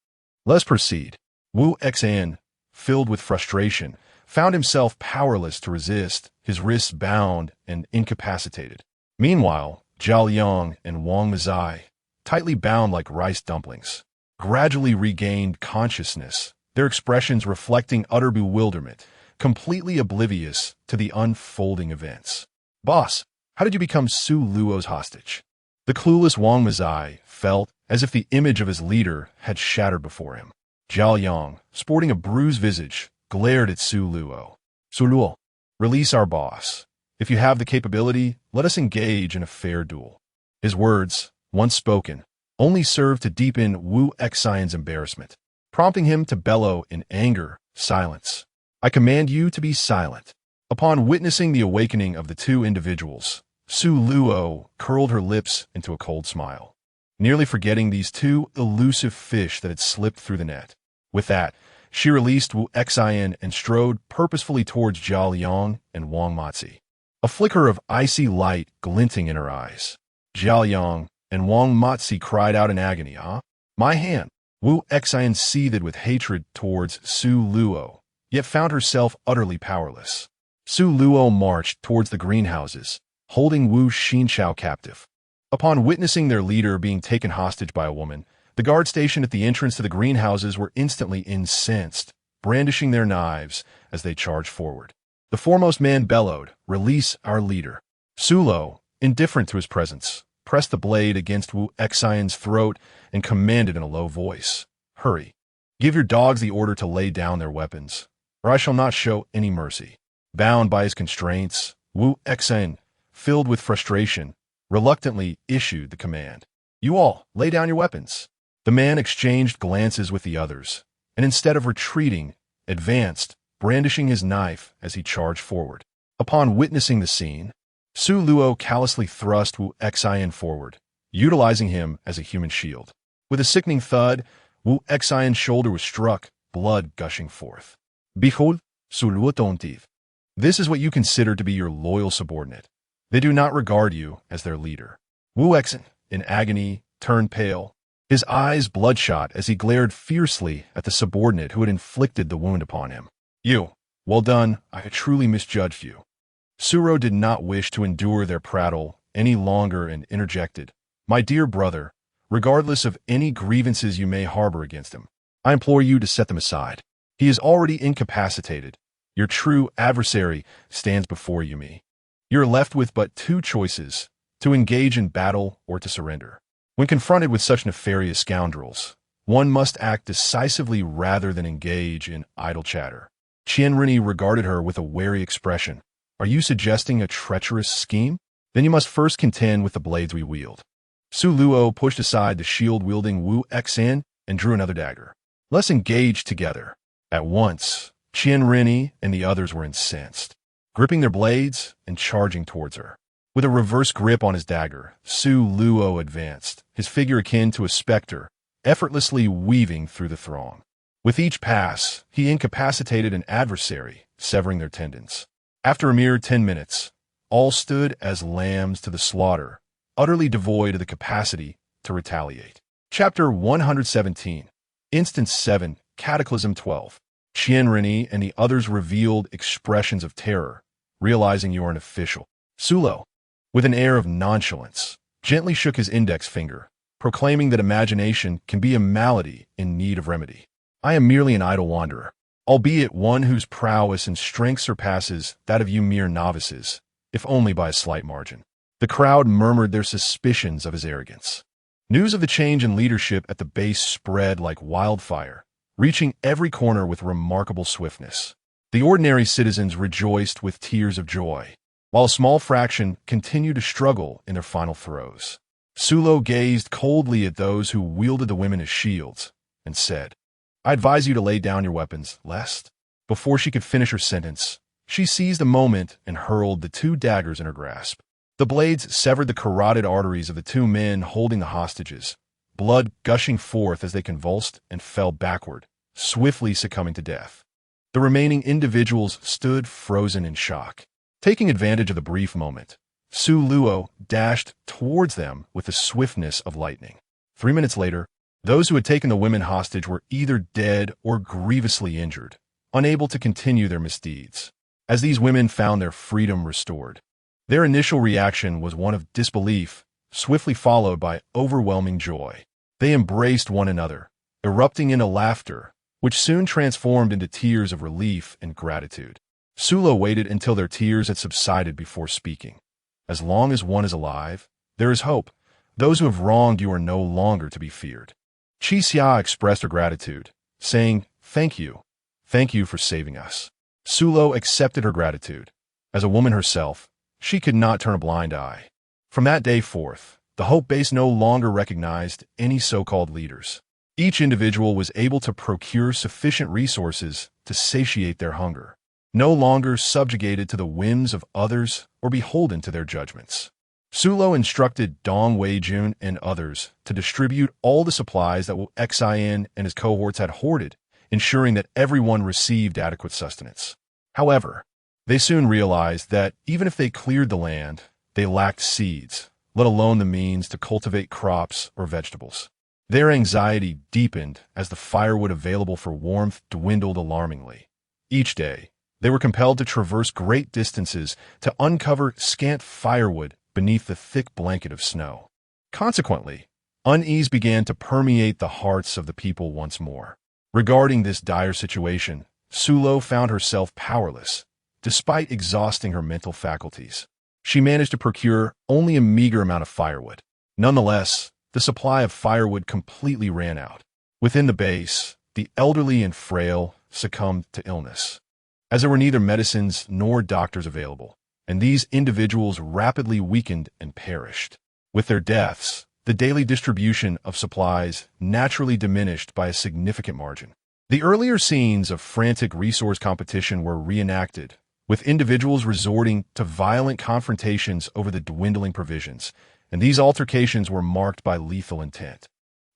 "Let's proceed." Wu Xian, filled with frustration, found himself powerless to resist, his wrists bound and incapacitated. Meanwhile, Zhao Liang and Wang Mazai, tightly bound like rice dumplings, gradually regained consciousness, their expressions reflecting utter bewilderment, completely oblivious to the unfolding events. "Boss, how did you become Su Luo's hostage?" The clueless Wang Mazai felt as if the image of his leader had shattered before him. Zhao Liang, sporting a bruised visage, glared at Su Luo. "Su Luo, release our boss. If you have the capability, let us engage in a fair duel." His words, once spoken, only served to deepen Wu Xian's embarrassment, prompting him to bellow in anger, "Silence. I command you to be silent." Upon witnessing the awakening of the 2 individuals, Su Luo curled her lips into a cold smile, nearly forgetting these 2 elusive fish that had slipped through the net. With that, she released Wu Xian and strode purposefully towards Zhao Liang and Wang Mazai, a flicker of icy light glinting in her eyes. Zhao Liang and Wang Mazai cried out in agony, "Huh? My hand!" Wu Xian seethed with hatred towards Su Luo, yet found herself utterly powerless. Su Luo marched towards the greenhouses, holding Wu Xinchao captive. Upon witnessing their leader being taken hostage by a woman, the guard stationed at the entrance to the greenhouses were instantly incensed, brandishing their knives as they charged forward. The foremost man bellowed, "Release our leader." Su Luo, indifferent to his presence, pressed the blade against Wu Xian's throat and commanded in a low voice, "Hurry. Give your dogs the order to lay down their weapons, or I shall not show any mercy." Bound by his constraints, Wu Xian, filled with frustration, reluctantly issued the command, "You all, lay down your weapons." The man exchanged glances with the others, and instead of retreating, advanced, brandishing his knife as he charged forward. Upon witnessing the scene, Su Luo callously thrust Wu Xian forward, utilizing him as a human shield. With a sickening thud, Wu Xian's shoulder was struck, blood gushing forth. "Behold, Su Luo Tontiv. This is what you consider to be your loyal subordinate. They do not regard you as their leader." Wu Xian, in agony, turned pale, his eyes bloodshot as he glared fiercely at the subordinate who had inflicted the wound upon him. "You, well done, I had truly misjudged you." Suro did not wish to endure their prattle any longer and interjected, "My dear brother, regardless of any grievances you may harbor against him, I implore you to set them aside." He is already incapacitated. Your true adversary stands before you, me. You're left with but two choices, to engage in battle or to surrender. When confronted with such nefarious scoundrels, one must act decisively rather than engage in idle chatter. Qianrini regarded her with a wary expression. Are you suggesting a treacherous scheme? Then you must first contend with the blades we wield. Su Luo pushed aside the shield-wielding Wu Xan and drew another dagger. Let's engage together. At once, Qianrini and the others were incensed, gripping their blades and charging towards her. With a reverse grip on his dagger, Su Luo advanced, his figure akin to a specter, effortlessly weaving through the throng. With each pass, he incapacitated an adversary, severing their tendons. After a mere 10 minutes, all stood as lambs to the slaughter, utterly devoid of the capacity to retaliate. Chapter 117, Instance 7, Cataclysm 12. Qianrini and the others revealed expressions of terror, realizing you are an official. Sulo, with an air of nonchalance, gently shook his index finger, proclaiming that imagination can be a malady in need of remedy. I am merely an idle wanderer, albeit one whose prowess and strength surpasses that of you mere novices, if only by a slight margin. The crowd murmured their suspicions of his arrogance. News of the change in leadership at the base spread like wildfire, reaching every corner with remarkable swiftness. The ordinary citizens rejoiced with tears of joy, while a small fraction continued to struggle in their final throes. Sulo gazed coldly at those who wielded the women as shields, and said, I advise you to lay down your weapons, lest. Before she could finish her sentence, she seized a moment and hurled the two daggers in her grasp. The blades severed the carotid arteries of the two men holding the hostages, blood gushing forth as they convulsed and fell backward, swiftly succumbing to death. The remaining individuals stood frozen in shock. Taking advantage of the brief moment, Su Luo dashed towards them with the swiftness of lightning. 3 minutes later, those who had taken the women hostage were either dead or grievously injured, unable to continue their misdeeds. As these women found their freedom restored, their initial reaction was one of disbelief, swiftly followed by overwhelming joy. They embraced one another, erupting into laughter, which soon transformed into tears of relief and gratitude. Sulo waited until their tears had subsided before speaking. As long as one is alive, there is hope. Those who have wronged you are no longer to be feared. Qi Xia expressed her gratitude, saying, Thank you for saving us. Sulo accepted her gratitude. As a woman herself, she could not turn a blind eye. From that day forth, the Hope Base no longer recognized any so-called leaders. Each individual was able to procure sufficient resources to satiate their hunger, no longer subjugated to the whims of others or beholden to their judgments. Sulo instructed Dong Weijun and others to distribute all the supplies that Wu Xian and his cohorts had hoarded, ensuring that everyone received adequate sustenance. However, they soon realized that even if they cleared the land, they lacked seeds, let alone the means to cultivate crops or vegetables. Their anxiety deepened as the firewood available for warmth dwindled alarmingly. Each day, they were compelled to traverse great distances to uncover scant firewood beneath the thick blanket of snow. Consequently, unease began to permeate the hearts of the people once more. Regarding this dire situation, Sulo found herself powerless, despite exhausting her mental faculties. She managed to procure only a meager amount of firewood. Nonetheless, the supply of firewood completely ran out. Within the base, the elderly and frail succumbed to illness, as there were neither medicines nor doctors available, and these individuals rapidly weakened and perished. With their deaths, the daily distribution of supplies naturally diminished by a significant margin. The earlier scenes of frantic resource competition were reenacted, with individuals resorting to violent confrontations over the dwindling provisions, and these altercations were marked by lethal intent.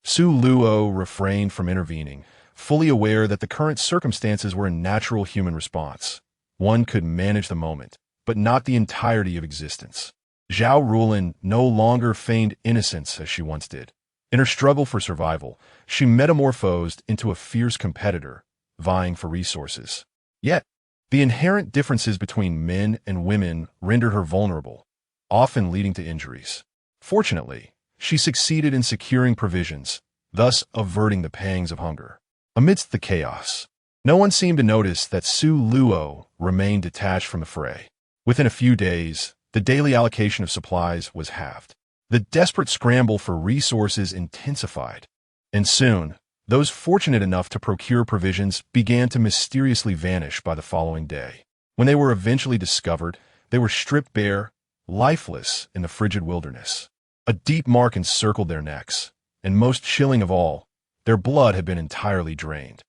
Su Luo refrained from intervening, fully aware that the current circumstances were a natural human response. One could manage the moment, but not the entirety of existence. Zhao Rulin no longer feigned innocence as she once did. In her struggle for survival, she metamorphosed into a fierce competitor, vying for resources. Yet, the inherent differences between men and women rendered her vulnerable, often leading to injuries. Fortunately, she succeeded in securing provisions, thus averting the pangs of hunger. Amidst the chaos, No one seemed to notice that Su Luo remained detached from the fray. Within a few days, the daily allocation of supplies was halved. The desperate scramble for resources intensified, and soon, those fortunate enough to procure provisions began to mysteriously vanish by the following day. When they were eventually discovered, they were stripped bare, lifeless in the frigid wilderness. A deep mark encircled their necks, and most chilling of all, their blood had been entirely drained.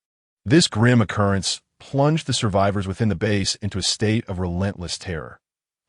This grim occurrence plunged the survivors within the base into a state of relentless terror.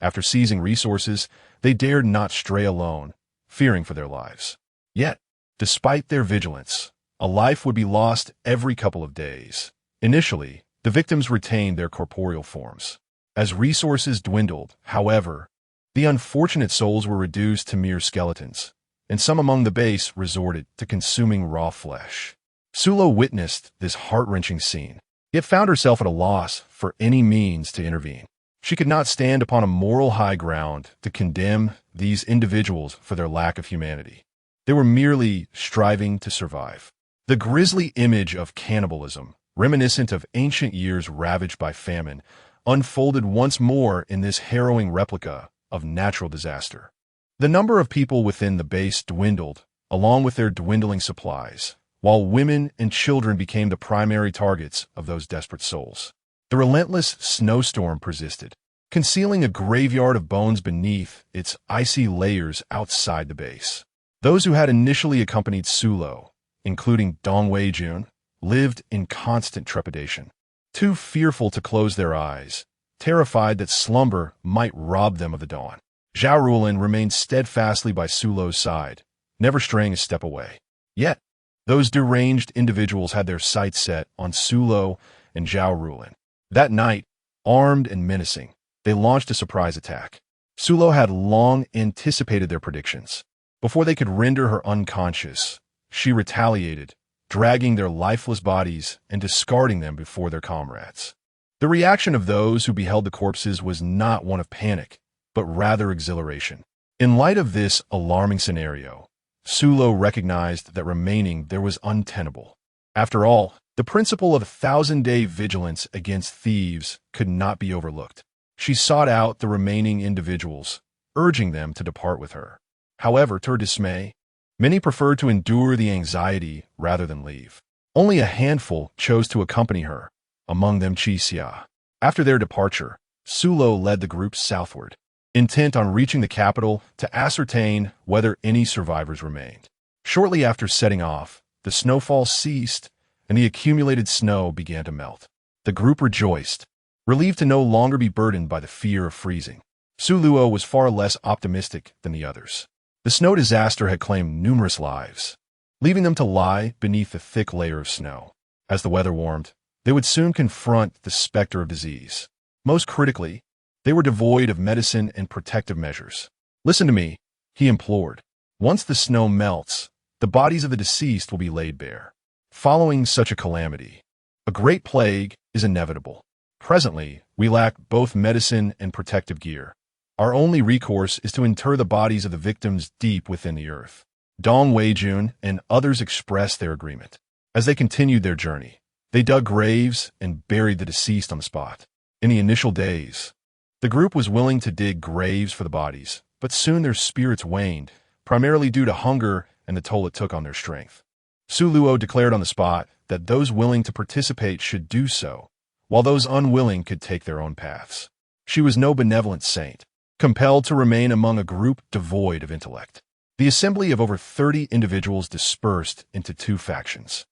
After seizing resources, they dared not stray alone, fearing for their lives. Yet, despite their vigilance, a life would be lost every couple of days. Initially, the victims retained their corporeal forms. As resources dwindled, however, the unfortunate souls were reduced to mere skeletons, and some among the base resorted to consuming raw flesh. Sulo witnessed this heart-wrenching scene, yet found herself at a loss for any means to intervene. She could not stand upon a moral high ground to condemn these individuals for their lack of humanity. They were merely striving to survive. The grisly image of cannibalism, reminiscent of ancient years ravaged by famine, unfolded once more in this harrowing replica of natural disaster. The number of people within the base dwindled, along with their dwindling supplies, while women and children became the primary targets of those desperate souls. The relentless snowstorm persisted, concealing a graveyard of bones beneath its icy layers outside the base. Those who had initially accompanied Sulo, including Dongwei-jun, lived in constant trepidation, too fearful to close their eyes, terrified that slumber might rob them of the dawn. Zhao Rulin remained steadfastly by Sulo's side, never straying a step away. Yet, those deranged individuals had their sights set on Sulo and Zhao Rulin. That night, armed and menacing, they launched a surprise attack. Sulo had long anticipated their predictions. Before they could render her unconscious, she retaliated, dragging their lifeless bodies and discarding them before their comrades. The reaction of those who beheld the corpses was not one of panic, but rather exhilaration. In light of this alarming scenario, Sulo recognized that remaining there was untenable. After all, the principle of 1,000-day vigilance against thieves could not be overlooked. She sought out the remaining individuals, urging them to depart with her. However, to her dismay, many preferred to endure the anxiety rather than leave. Only a handful chose to accompany her, among them Qi Xia. After their departure, Sulo led the group southward, intent on reaching the capital to ascertain whether any survivors remained. Shortly after setting off, the snowfall ceased and the accumulated snow began to melt. The group rejoiced, relieved to no longer be burdened by the fear of freezing. Su Luo was far less optimistic than the others. The snow disaster had claimed numerous lives, leaving them to lie beneath the thick layer of snow. As the weather warmed, they would soon confront the specter of disease. Most critically, they were devoid of medicine and protective measures. "Listen to me," he implored. "Once the snow melts, the bodies of the deceased will be laid bare. Following such a calamity, a great plague is inevitable. Presently, we lack both medicine and protective gear. Our only recourse is to inter the bodies of the victims deep within the earth." Dong Weijun and others expressed their agreement. As they continued their journey, they dug graves and buried the deceased on the spot. In the initial days, the group was willing to dig graves for the bodies, but soon their spirits waned, primarily due to hunger and the toll it took on their strength. Su Luo declared on the spot that those willing to participate should do so, while those unwilling could take their own paths. She was no benevolent saint, compelled to remain among a group devoid of intellect. The assembly of over 30 individuals dispersed into two factions.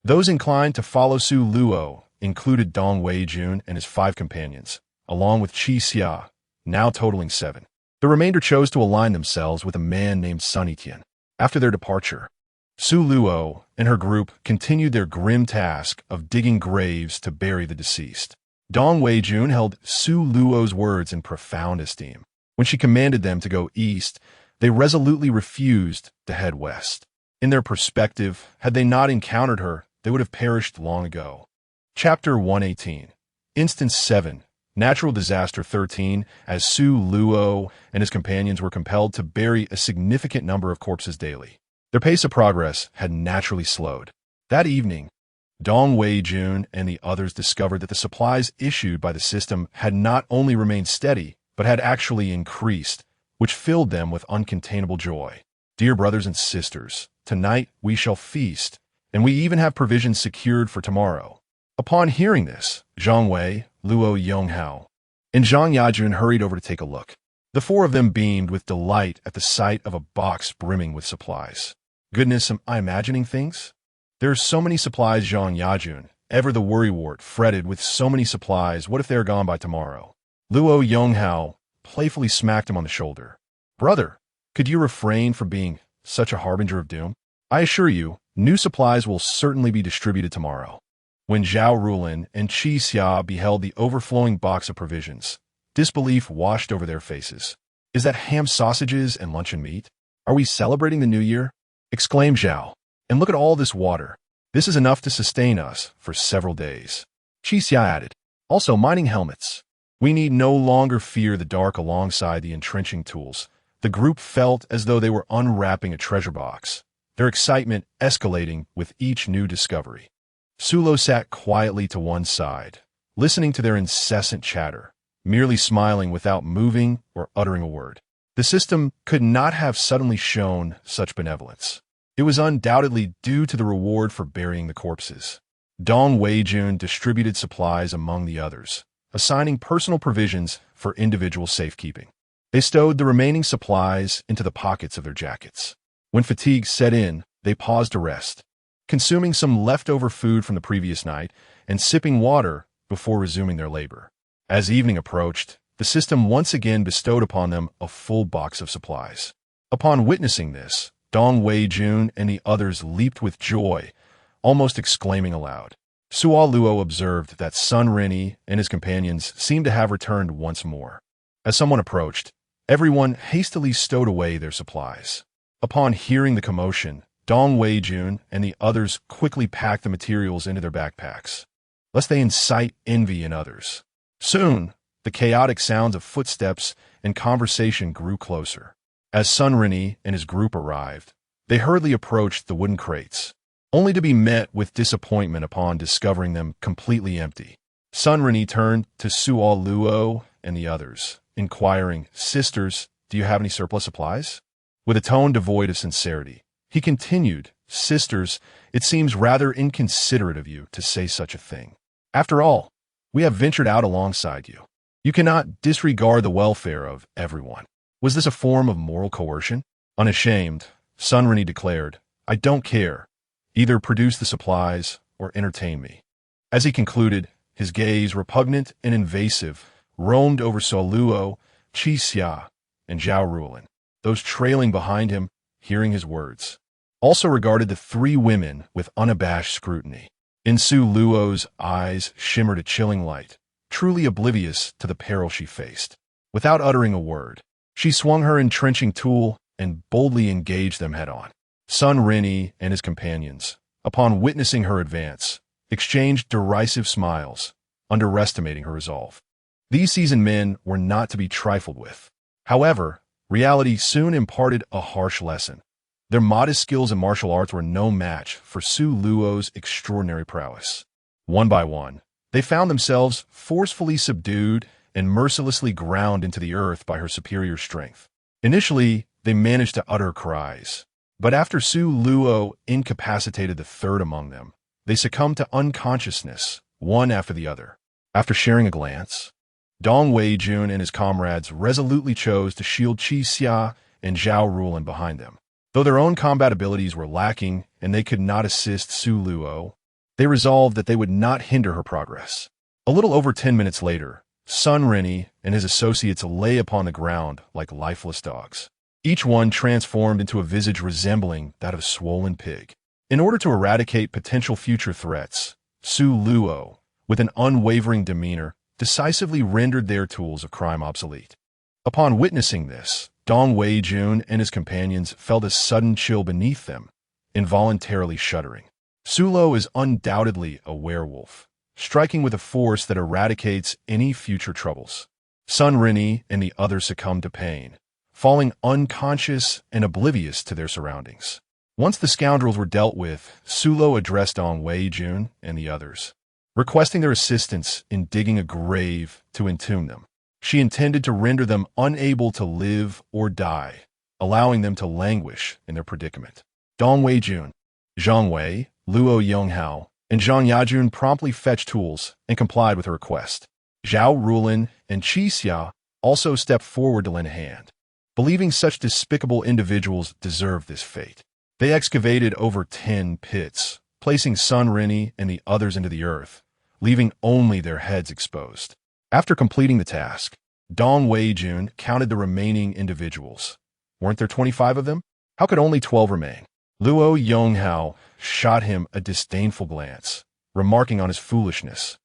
Those inclined to follow Su Luo included Dong Weijun and his 5 companions, along with Qi Xia, now totaling 7. The remainder chose to align themselves with a man named Sun Etian. After their departure, Su Luo and her group continued their grim task of digging graves to bury the deceased. Dong Weijun held Su Luo's words in profound esteem. When she commanded them to go east, they resolutely refused to head west. In their perspective, had they not encountered her, they would have perished long ago. Chapter 118. Instance 7. Natural Disaster 13, as Su Luo and his companions were compelled to bury a significant number of corpses daily. Their pace of progress had naturally slowed. That evening, Dong Wei-jun and the others discovered that the supplies issued by the system had not only remained steady, but had actually increased, which filled them with uncontainable joy. Dear brothers and sisters, tonight we shall feast, and we even have provisions secured for tomorrow. Upon hearing this, Zhang Wei, Luo Yonghao, and Zhang Yajun hurried over to take a look. The four of them beamed with delight at the sight of a box brimming with supplies. Goodness, am I imagining things? There are so many supplies, Zhang Yajun, ever the worrywart, fretted with so many supplies, what if they are gone by tomorrow? Luo Yonghao playfully smacked him on the shoulder. Brother, could you refrain from being such a harbinger of doom? I assure you, new supplies will certainly be distributed tomorrow. When Zhao Rulin and Qi Xia beheld the overflowing box of provisions, disbelief washed over their faces. Is that ham sausages and luncheon meat? Are we celebrating the new year? Exclaimed Zhao. And look at all this water. This is enough to sustain us for several days. Qi Xia added. Also mining helmets. We need no longer fear the dark alongside the entrenching tools. The group felt as though they were unwrapping a treasure box, their excitement escalating with each new discovery. Sulo sat quietly to one side, listening to their incessant chatter, merely smiling without moving or uttering a word. The system could not have suddenly shown such benevolence. It was undoubtedly due to the reward for burying the corpses. Dong Wei-jun distributed supplies among the others, assigning personal provisions for individual safekeeping. They stowed the remaining supplies into the pockets of their jackets. When fatigue set in, they paused to rest, consuming some leftover food from the previous night and sipping water before resuming their labor. As evening approached, the system once again bestowed upon them a full box of supplies. Upon witnessing this, Dong Wei-jun and the others leaped with joy, almost exclaiming aloud. Suo Luo observed that Sun Rinni and his companions seemed to have returned once more. As someone approached, everyone hastily stowed away their supplies. Upon hearing the commotion, Dong Wei-jun and the others quickly packed the materials into their backpacks, lest they incite envy in others. Soon, the chaotic sounds of footsteps and conversation grew closer. As Sun Rinni and his group arrived, they hurriedly approached the wooden crates, only to be met with disappointment upon discovering them completely empty. Sun Rinni turned to Suo Luo and the others, inquiring, Sisters, do you have any surplus supplies? With a tone devoid of sincerity, he continued, Sisters, it seems rather inconsiderate of you to say such a thing. After all, we have ventured out alongside you. You cannot disregard the welfare of everyone. Was this a form of moral coercion? Unashamed, Sun Rinni declared, I don't care. Either produce the supplies or entertain me. As he concluded, his gaze, repugnant and invasive, roamed over Suo Luo, Qi Xia, and Zhao Rulin. Those trailing behind him, hearing his words, also regarded the three women with unabashed scrutiny. In Suo Luo's eyes shimmered a chilling light, truly oblivious to the peril she faced. Without uttering a word, she swung her entrenching tool and boldly engaged them head-on. Sun Rinni and his companions, upon witnessing her advance, exchanged derisive smiles, underestimating her resolve. These seasoned men were not to be trifled with. However, reality soon imparted a harsh lesson. Their modest skills in martial arts were no match for Suo Luo's extraordinary prowess. One by one, they found themselves forcefully subdued and mercilessly ground into the earth by her superior strength. Initially, they managed to utter cries, but after Suo Luo incapacitated the third among them, they succumbed to unconsciousness, one after the other. After sharing a glance, Dong Wei-jun and his comrades resolutely chose to shield Qi Xia and Zhao Rulin behind them. Though their own combat abilities were lacking and they could not assist Suo Luo, they resolved that they would not hinder her progress. A little over 10 minutes later, Sun Rinni and his associates lay upon the ground like lifeless dogs, each one transformed into a visage resembling that of a swollen pig. In order to eradicate potential future threats, Suo Luo, with an unwavering demeanor, decisively rendered their tools of crime obsolete. Upon witnessing this, Dong Wei-jun and his companions felt a sudden chill beneath them, involuntarily shuddering. Sulo is undoubtedly a werewolf, striking with a force that eradicates any future troubles. Sun Rinni and the others succumbed to pain, falling unconscious and oblivious to their surroundings. Once the scoundrels were dealt with, Sulo addressed Dong-Wei-jun and the others, requesting their assistance in digging a grave to entomb them. She intended to render them unable to live or die, allowing them to languish in their predicament. Dong-Wei-jun, Zhang Wei, Luo Yonghao, and Zhang Yajun promptly fetched tools and complied with her request. Zhao Rulin and Qi Xia also stepped forward to lend a hand, believing such despicable individuals deserved this fate. They excavated over 10 pits, placing Sun Rini and the others into the earth, leaving only their heads exposed. After completing the task, Dong-Wei-jun counted the remaining individuals. Weren't there 25 of them? How could only 12 remain? Luo Yonghao shot him a disdainful glance, remarking on his foolishness,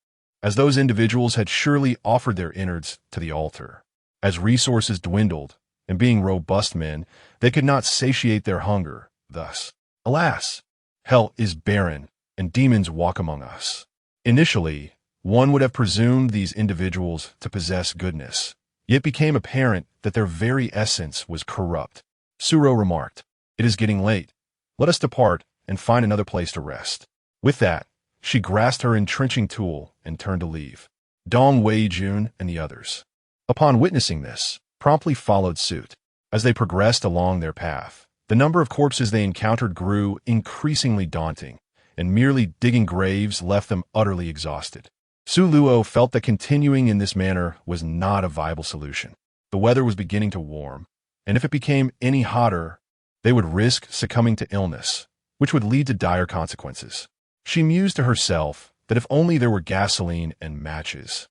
as those individuals had surely offered their innards to the altar. As resources dwindled, and being robust men, they could not satiate their hunger. Thus, alas, hell is barren, and demons walk among us. Initially, one would have presumed these individuals to possess goodness, yet became apparent that their very essence was corrupt. Suro remarked, "It is getting late. Let us depart and find another place to rest." With that, she grasped her entrenching tool and turned to leave. Dong-Wei-jun and the others, upon witnessing this, promptly followed suit. As they progressed along their path, the number of corpses they encountered grew increasingly daunting, and merely digging graves left them utterly exhausted. Su Luo felt that continuing in this manner was not a viable solution. The weather was beginning to warm, and if it became any hotter, they would risk succumbing to illness, which would lead to dire consequences. She mused to herself that if only there were gasoline and matches,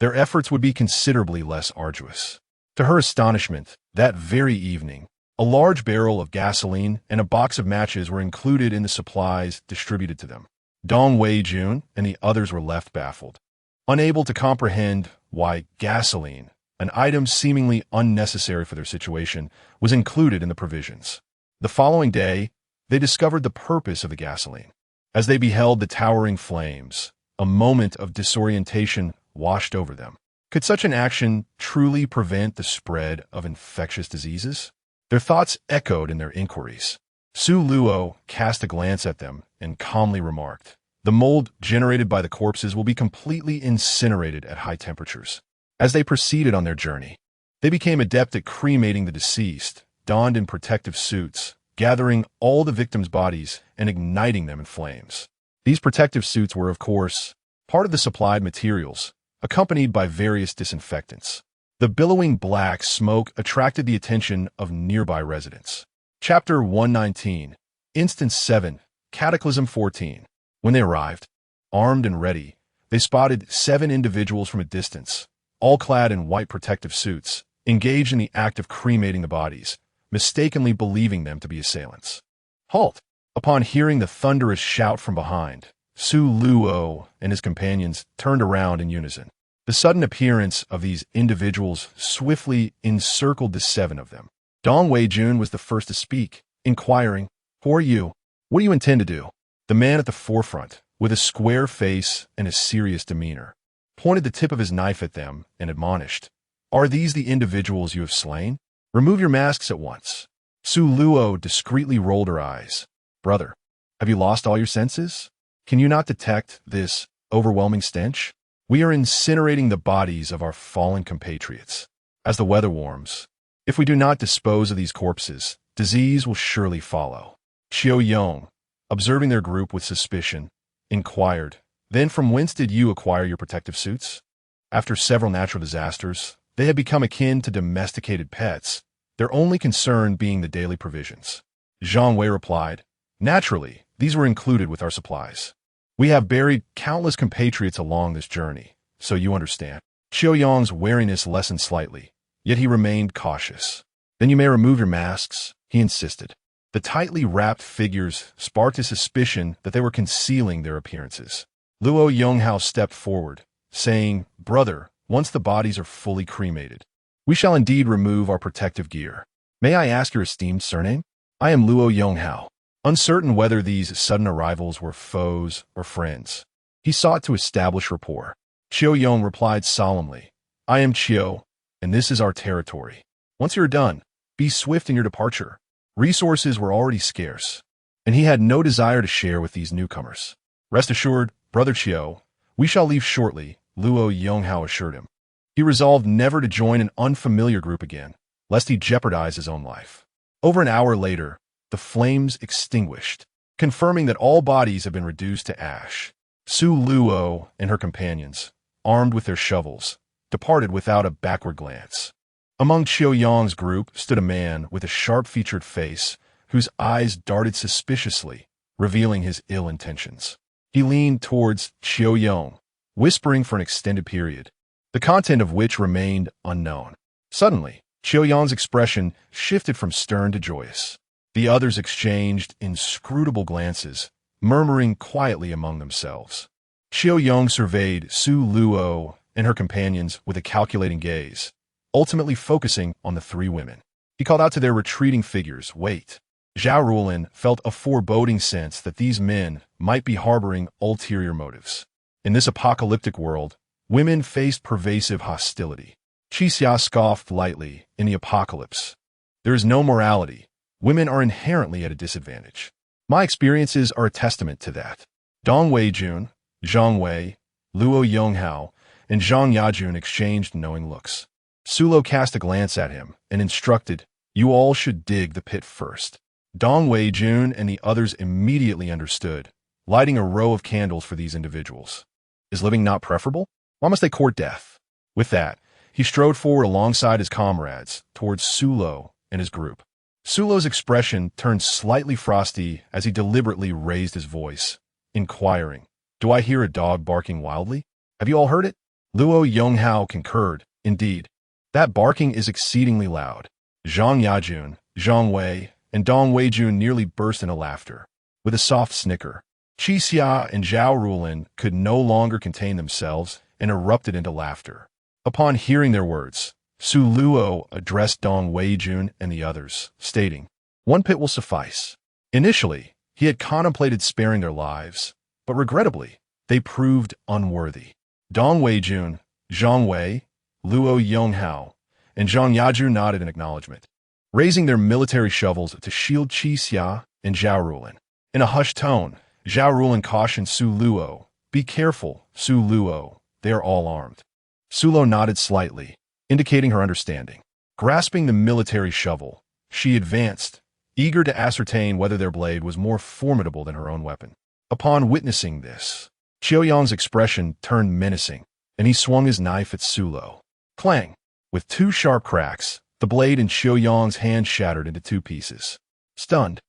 their efforts would be considerably less arduous. To her astonishment, that very evening, a large barrel of gasoline and a box of matches were included in the supplies distributed to them. Dong-Wei-jun and the others were left baffled, unable to comprehend why gasoline, an item seemingly unnecessary for their situation, was included in the provisions. The following day, they discovered the purpose of the gasoline. As they beheld the towering flames, a moment of disorientation washed over them. Could such an action truly prevent the spread of infectious diseases? Their thoughts echoed in their inquiries. Su Luo cast a glance at them and calmly remarked, "The mold generated by the corpses will be completely incinerated at high temperatures." As they proceeded on their journey, they became adept at cremating the deceased, donned in protective suits, gathering all the victims' bodies and igniting them in flames. These protective suits were, of course, part of the supplied materials, accompanied by various disinfectants. The billowing black smoke attracted the attention of nearby residents. Chapter 119, Instance 7, Cataclysm 14. When they arrived, armed and ready, they spotted 7 individuals from a distance, all clad in white protective suits, engaged in the act of cremating the bodies, mistakenly believing them to be assailants. "Halt!" Upon hearing the thunderous shout from behind, Su Luo and his companions turned around in unison. The sudden appearance of these individuals swiftly encircled the 7 of them. Dong-Wei-jun was the first to speak, inquiring, "Who are you? What do you intend to do?" The man at the forefront, with a square face and a serious demeanor, pointed the tip of his knife at them and admonished, "Are these the individuals you have slain? Remove your masks at once." Su Luo discreetly rolled her eyes. "Brother, have you lost all your senses? Can you not detect this overwhelming stench? We are incinerating the bodies of our fallen compatriots. As the weather warms, if we do not dispose of these corpses, disease will surely follow." Qiu Yong, observing their group with suspicion, inquired, "Then from whence did you acquire your protective suits?" After several natural disasters, they had become akin to domesticated pets, their only concern being the daily provisions. Zhang Wei replied, "Naturally, these were included with our supplies. We have buried countless compatriots along this journey, so you understand." Qiu Yong's wariness lessened slightly, yet he remained cautious. "Then you may remove your masks," he insisted. The tightly wrapped figures sparked a suspicion that they were concealing their appearances. Luo Yonghao stepped forward, saying, "Brother, once the bodies are fully cremated, we shall indeed remove our protective gear. May I ask your esteemed surname?" "I am Luo Yonghao." Uncertain whether these sudden arrivals were foes or friends, he sought to establish rapport. Qiu Yong replied solemnly, "I am Qiu, and this is our territory. Once you're done, be swift in your departure." Resources were already scarce, and he had no desire to share with these newcomers. "Rest assured, Brother Chiu, we shall leave shortly," Luo Yonghao assured him. He resolved never to join an unfamiliar group again, lest he jeopardize his own life. Over an hour later, the flames extinguished, confirming that all bodies had been reduced to ash. Su Luo and her companions, armed with their shovels, departed without a backward glance. Among Qiu Yang's group stood a man with a sharp-featured face, whose eyes darted suspiciously, revealing his ill intentions. He leaned towards Qiu Yang, whispering for an extended period, the content of which remained unknown. Suddenly, Qiu Yang's expression shifted from stern to joyous. The others exchanged inscrutable glances, murmuring quietly among themselves. Qiu Yang surveyed Su Luo and her companions with a calculating gaze, ultimately focusing on the three women. He called out to their retreating figures, "Wait." Zhao Rulin felt a foreboding sense that these men might be harboring ulterior motives. In this apocalyptic world, women faced pervasive hostility. Qixia scoffed lightly in the apocalypse. There is no morality. Women are inherently at a disadvantage. My experiences are a testament to that. Dong Weijun, Zhang Wei, Luo Yonghao, and Zhang Yajun exchanged knowing looks. Sulo cast a glance at him and instructed, "You all should dig the pit first." Dong Weijun and the others immediately understood, lighting a row of candles for these individuals. Is living not preferable? Why must they court death? With that, he strode forward alongside his comrades towards Sulo and his group. Sulo's expression turned slightly frosty as he deliberately raised his voice, inquiring, "Do I hear a dog barking wildly? Have you all heard it?" Luo Yonghao concurred, "Indeed, that barking is exceedingly loud." Zhang Yajun, Zhang Wei, and Dong Weijun nearly burst into laughter. With a soft snicker, Qixia and Zhao Rulin could no longer contain themselves and erupted into laughter. Upon hearing their words, Su Luo addressed Dong Weijun and the others, stating, "One pit will suffice." Initially, he had contemplated sparing their lives, but regrettably, they proved unworthy. Dong Weijun, Zhang Wei, Luo Yonghao, and Zhang Yajun nodded in acknowledgement, raising their military shovels to shield Qixia and Zhao Rulin. In a hushed tone, Zhao Rulin cautioned Su Luo, "Be careful, Su Luo, they are all armed." Sulo nodded slightly, indicating her understanding. Grasping the military shovel, she advanced, eager to ascertain whether their blade was more formidable than her own weapon. Upon witnessing this, Qiu Yang's expression turned menacing, and he swung his knife at Sulo. Clang! With two sharp cracks, the blade in Qiu Yang's hand shattered into two pieces. Stunned,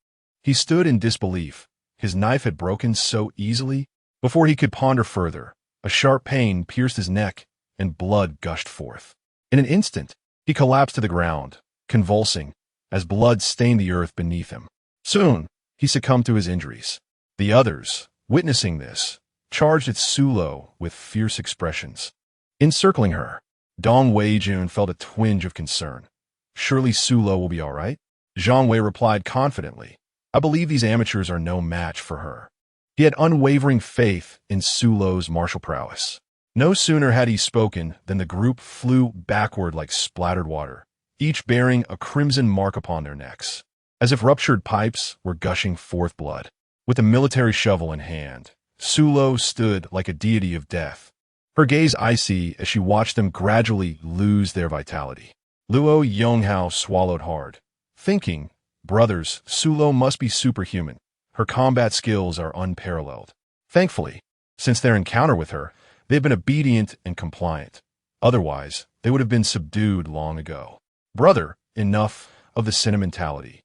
he stood in disbelief. His knife had broken so easily. Before he could ponder further, a sharp pain pierced his neck, and blood gushed forth. In an instant, he collapsed to the ground, convulsing, as blood stained the earth beneath him. Soon, he succumbed to his injuries. The others, witnessing this, charged at Sulo with fierce expressions. Encircling her, Dong Weijun felt a twinge of concern. "Surely Sulo will be all right?" Zhang Wei replied confidently, "I believe these amateurs are no match for her." He had unwavering faith in Sulo's martial prowess. No sooner had he spoken than the group flew backward like splattered water, each bearing a crimson mark upon their necks, as if ruptured pipes were gushing forth blood. With a military shovel in hand, Sulo stood like a deity of death, her gaze icy as she watched them gradually lose their vitality. Luo Yonghao swallowed hard, thinking, "Brothers, Sulo must be superhuman. Her combat skills are unparalleled." Thankfully, since their encounter with her, they've been obedient and compliant. Otherwise, they would have been subdued long ago. "Brother, enough of the sentimentality.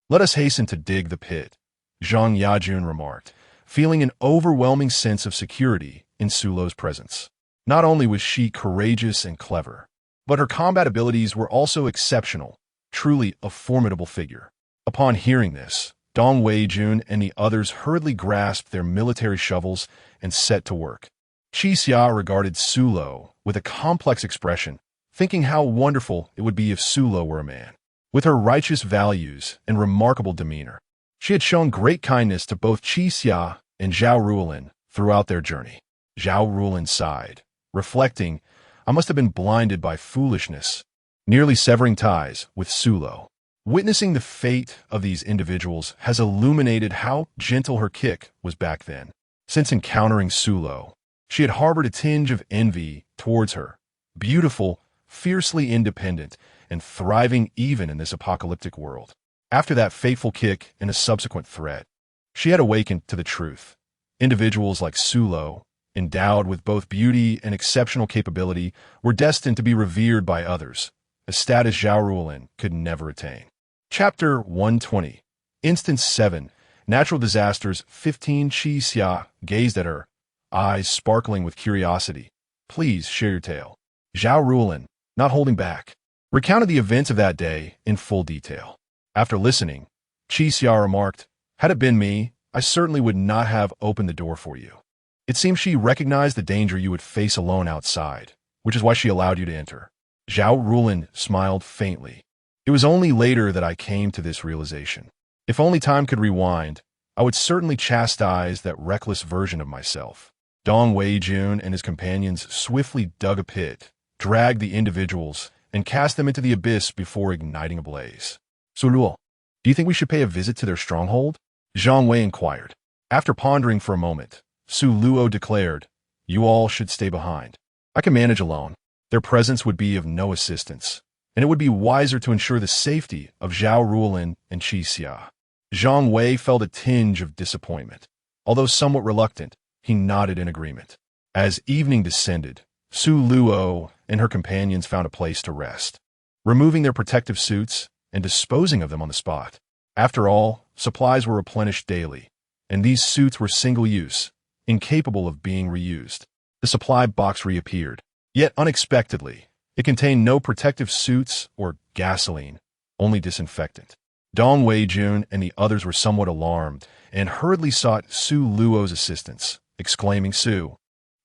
Let us hasten to dig the pit," Zhang Yajun remarked, feeling an overwhelming sense of security in Sulo's presence. Not only was she courageous and clever, but her combat abilities were also exceptional, truly a formidable figure. Upon hearing this, Dong Weijun and the others hurriedly grasped their military shovels and set to work. Qixia regarded Sulo with a complex expression, thinking how wonderful it would be if Sulo were a man. With her righteous values and remarkable demeanor, she had shown great kindness to both Qixia and Zhao Rulin throughout their journey. Zhao Rulin sighed, reflecting, "I must have been blinded by foolishness," nearly severing ties with Sulo. Witnessing the fate of these individuals has illuminated how gentle her kick was back then. Since encountering Sulo, she had harbored a tinge of envy towards her, beautiful, fiercely independent, and thriving even in this apocalyptic world. After that fateful kick and a subsequent threat, she had awakened to the truth. Individuals like Sulo, endowed with both beauty and exceptional capability, were destined to be revered by others, a status Zhao Rulin could never attain. Chapter 120. Instance 7. Natural Disasters 15. Qi Xia gazed at her, eyes sparkling with curiosity. Please share your tale. Zhao Rulin, not holding back, recounted the events of that day in full detail. After listening, Qi Xia remarked, "Had it been me, I certainly would not have opened the door for you. It seems she recognized the danger you would face alone outside, which is why she allowed you to enter." Zhao Rulin smiled faintly. It was only later that I came to this realization. If only time could rewind, I would certainly chastise that reckless version of myself. Dong Weijun and his companions swiftly dug a pit, dragged the individuals, and cast them into the abyss before igniting a blaze. "Suluo, do you think we should pay a visit to their stronghold?" Zhang Wei inquired. After pondering for a moment, Su Luo declared, "You all should stay behind. I can manage alone. Their presence would be of no assistance, and it would be wiser to ensure the safety of Zhao Rulin and Qi Xia." Zhang Wei felt a tinge of disappointment. Although somewhat reluctant, he nodded in agreement. As evening descended, Su Luo and her companions found a place to rest, removing their protective suits and disposing of them on the spot. After all, supplies were replenished daily, and these suits were single-use, incapable of being reused. The supply box reappeared, yet unexpectedly. It contained no protective suits or gasoline, only disinfectant. Dong Weijun and the others were somewhat alarmed and hurriedly sought Su Luo's assistance, exclaiming, "Su,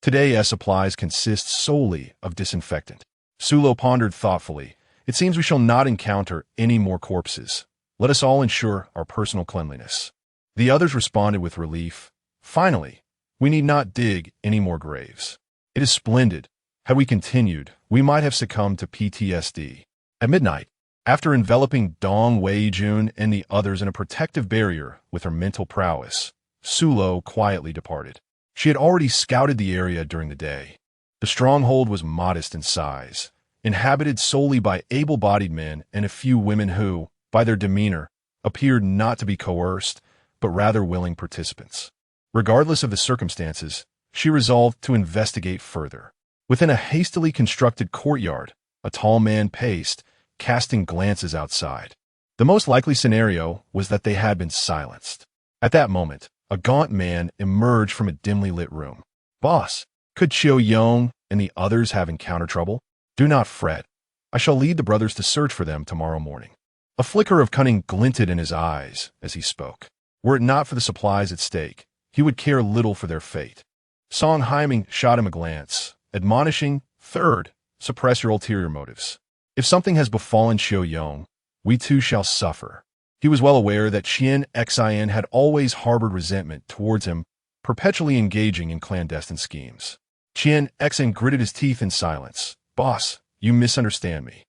today's supplies consist solely of disinfectant." Su Luo pondered thoughtfully. "It seems we shall not encounter any more corpses. Let us all ensure our personal cleanliness." The others responded with relief. "Finally, we need not dig any more graves. It is splendid. Had we continued, we might have succumbed to PTSD." At midnight, after enveloping Dong Weijun and the others in a protective barrier with her mental prowess, Sulo quietly departed. She had already scouted the area during the day. The stronghold was modest in size, inhabited solely by able-bodied men and a few women who, by their demeanor, appeared not to be coerced, but rather willing participants. Regardless of the circumstances, she resolved to investigate further. Within a hastily constructed courtyard, a tall man paced, casting glances outside. The most likely scenario was that they had been silenced. At that moment, a gaunt man emerged from a dimly lit room. "Boss, could Qiu Yong and the others have encountered trouble? Do not fret. I shall lead the brothers to search for them tomorrow morning." A flicker of cunning glinted in his eyes as he spoke. Were it not for the supplies at stake, he would care little for their fate. Song Haiming shot him a glance, admonishing, "Third, suppress your ulterior motives. If something has befallen Qiu Yong, we too shall suffer." He was well aware that Qian Xin had always harbored resentment towards him, perpetually engaging in clandestine schemes. Qian Xin gritted his teeth in silence. "Boss, you misunderstand me."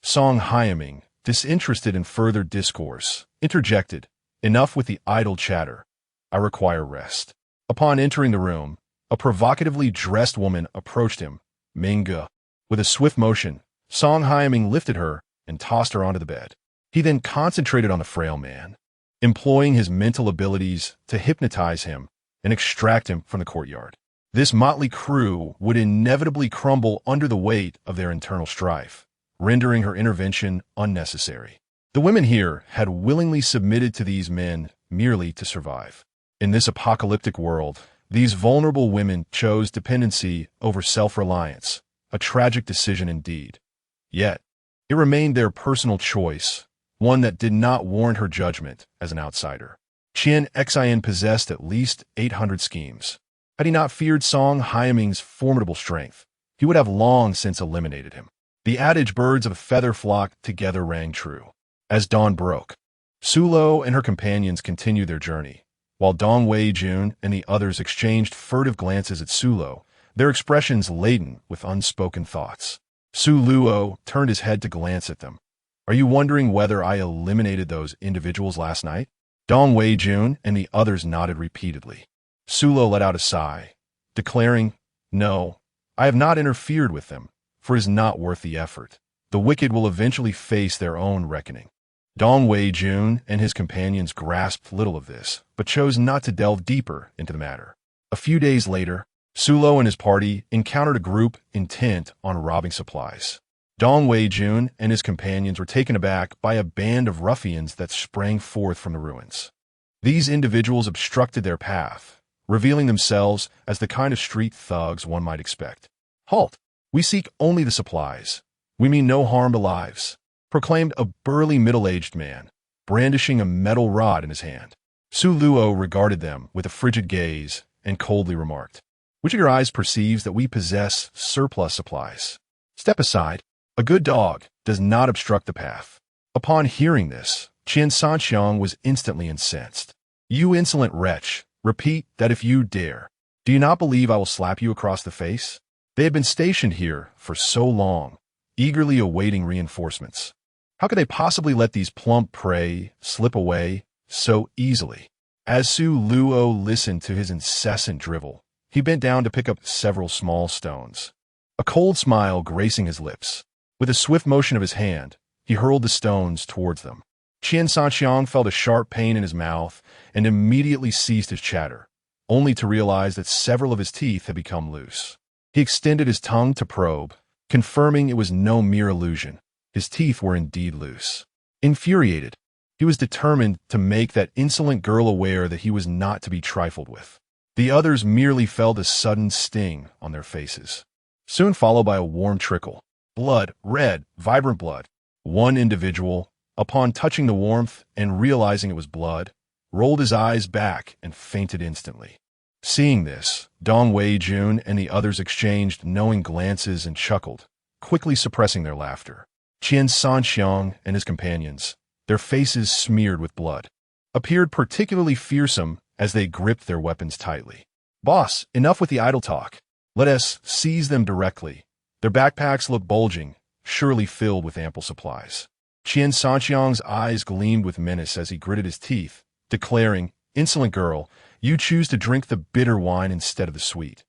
Song Haiming, disinterested in further discourse, interjected, "Enough with the idle chatter. I require rest." Upon entering the room, a provocatively dressed woman approached him, Minga. With a swift motion, Song Haiming lifted her and tossed her onto the bed. He then concentrated on the frail man, employing his mental abilities to hypnotize him and extract him from the courtyard. This motley crew would inevitably crumble under the weight of their internal strife, rendering her intervention unnecessary. The women here had willingly submitted to these men merely to survive. In this apocalyptic world, these vulnerable women chose dependency over self-reliance, a tragic decision indeed. Yet, it remained their personal choice, one that did not warrant her judgment as an outsider. Qian Xin possessed at least 800 schemes. Had he not feared Song Haiming's formidable strength, he would have long since eliminated him. The adage "birds of a feather flock together" rang true. As dawn broke, Sulo and her companions continued their journey, while Dong Weijun and the others exchanged furtive glances at Sulo, their expressions laden with unspoken thoughts. Su Luo turned his head to glance at them, Are you wondering whether I eliminated those individuals last night? Dong Wei-jun and the others nodded repeatedly. Sulo let out a sigh, declaring, "No, I have not interfered with them, for it is not worth the effort. The wicked will eventually face their own reckoning." Dong Wei-jun and his companions grasped little of this, but chose not to delve deeper into the matter. A few days later, Sulo and his party encountered a group intent on robbing supplies. Dong Wei-jun and his companions were taken aback by a band of ruffians that sprang forth from the ruins. These individuals obstructed their path, revealing themselves as the kind of street thugs one might expect. "Halt! We seek only the supplies. We mean no harm to lives," proclaimed a burly middle-aged man, brandishing a metal rod in his hand. Su Luo regarded them with a frigid gaze and coldly remarked, "Which of your eyes perceives that we possess surplus supplies? Step aside. A good dog does not obstruct the path." Upon hearing this, Qian Sanxiang was instantly incensed. "You insolent wretch, repeat that if you dare. Do you not believe I will slap you across the face?" They had been stationed here for so long, eagerly awaiting reinforcements. How could they possibly let these plump prey slip away so easily? As Su Luo listened to his incessant drivel, he bent down to pick up several small stones, a cold smile gracing his lips. With a swift motion of his hand, he hurled the stones towards them. Qian Sanxiang felt a sharp pain in his mouth and immediately ceased his chatter, only to realize that several of his teeth had become loose. He extended his tongue to probe, confirming it was no mere illusion. His teeth were indeed loose. Infuriated, he was determined to make that insolent girl aware that he was not to be trifled with. The others merely felt a sudden sting on their faces, soon followed by a warm trickle. Blood, red, vibrant blood. One individual, upon touching the warmth and realizing it was blood, rolled his eyes back and fainted instantly. Seeing this, Dong Wei-jun and the others exchanged knowing glances and chuckled, quickly suppressing their laughter. Qian Sanxiang and his companions, their faces smeared with blood, appeared particularly fearsome as they gripped their weapons tightly. "Boss, enough with the idle talk. Let us seize them directly." Their backpacks looked bulging, surely filled with ample supplies. Qian Sanxiang's eyes gleamed with menace as he gritted his teeth, declaring, "Insolent girl, you choose to drink the bitter wine instead of the sweet.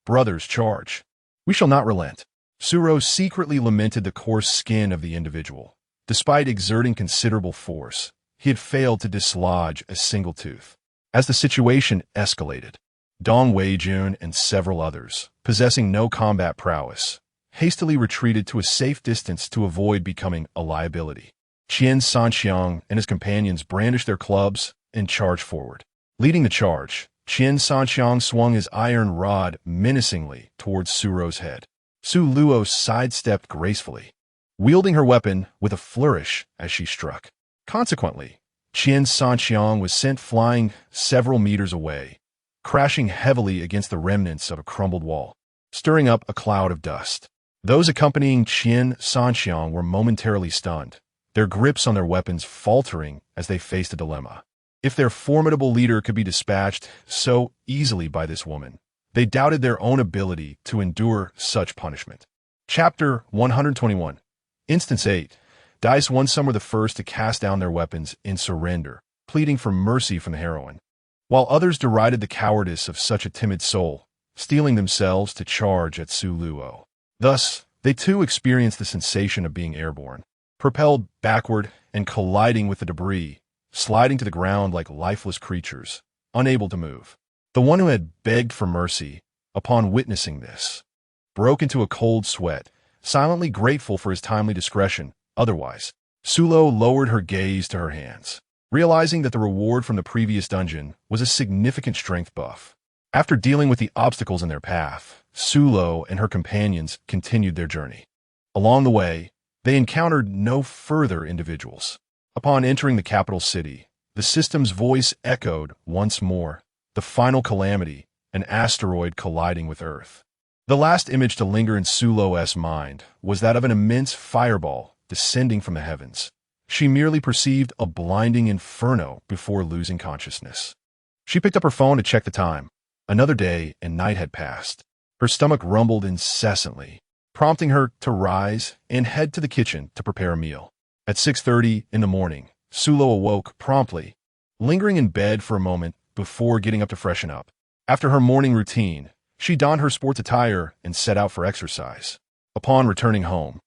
Brothers, charge. We shall not relent." Suro secretly lamented the coarse skin of the individual. Despite exerting considerable force, he had failed to dislodge a single tooth. As the situation escalated, Dong Wei-jun and several others, possessing no combat prowess, hastily retreated to a safe distance to avoid becoming a liability. Qian Sanxiang and his companions brandished their clubs and charged forward. Leading the charge, Qian Sanxiang swung his iron rod menacingly towards Suro's head. Su Luo sidestepped gracefully, wielding her weapon with a flourish as she struck. Consequently, Qian Sanxiang was sent flying several meters away, crashing heavily against the remnants of a crumbled wall, stirring up a cloud of dust. Those accompanying Qian Sanxiang were momentarily stunned, their grips on their weapons faltering as they faced a dilemma. If their formidable leader could be dispatched so easily by this woman, they doubted their own ability to endure such punishment. Chapter 121. Instance 8. Dice won some were the first to cast down their weapons in surrender, pleading for mercy from the heroine, while others derided the cowardice of such a timid soul, steeling themselves to charge at Su Luo. Thus, they too experienced the sensation of being airborne, propelled backward and colliding with the debris, sliding to the ground like lifeless creatures, unable to move. The one who had begged for mercy, upon witnessing this, broke into a cold sweat, silently grateful for his timely discretion. Otherwise, Sulo lowered her gaze to her hands, realizing that the reward from the previous dungeon was a significant strength buff. After dealing with the obstacles in their path, Sulo and her companions continued their journey. Along the way, they encountered no further individuals. Upon entering the capital city, the system's voice echoed once more, the final calamity, an asteroid colliding with Earth. The last image to linger in Sulo's mind was that of an immense fireball descending from the heavens. She merely perceived a blinding inferno before losing consciousness. She picked up her phone to check the time. Another day and night had passed. Her stomach rumbled incessantly, prompting her to rise and head to the kitchen to prepare a meal. At 6:30 in the morning, Sulo awoke promptly, lingering in bed for a moment before getting up to freshen up. After her morning routine, she donned her sports attire and set out for exercise. Upon returning home,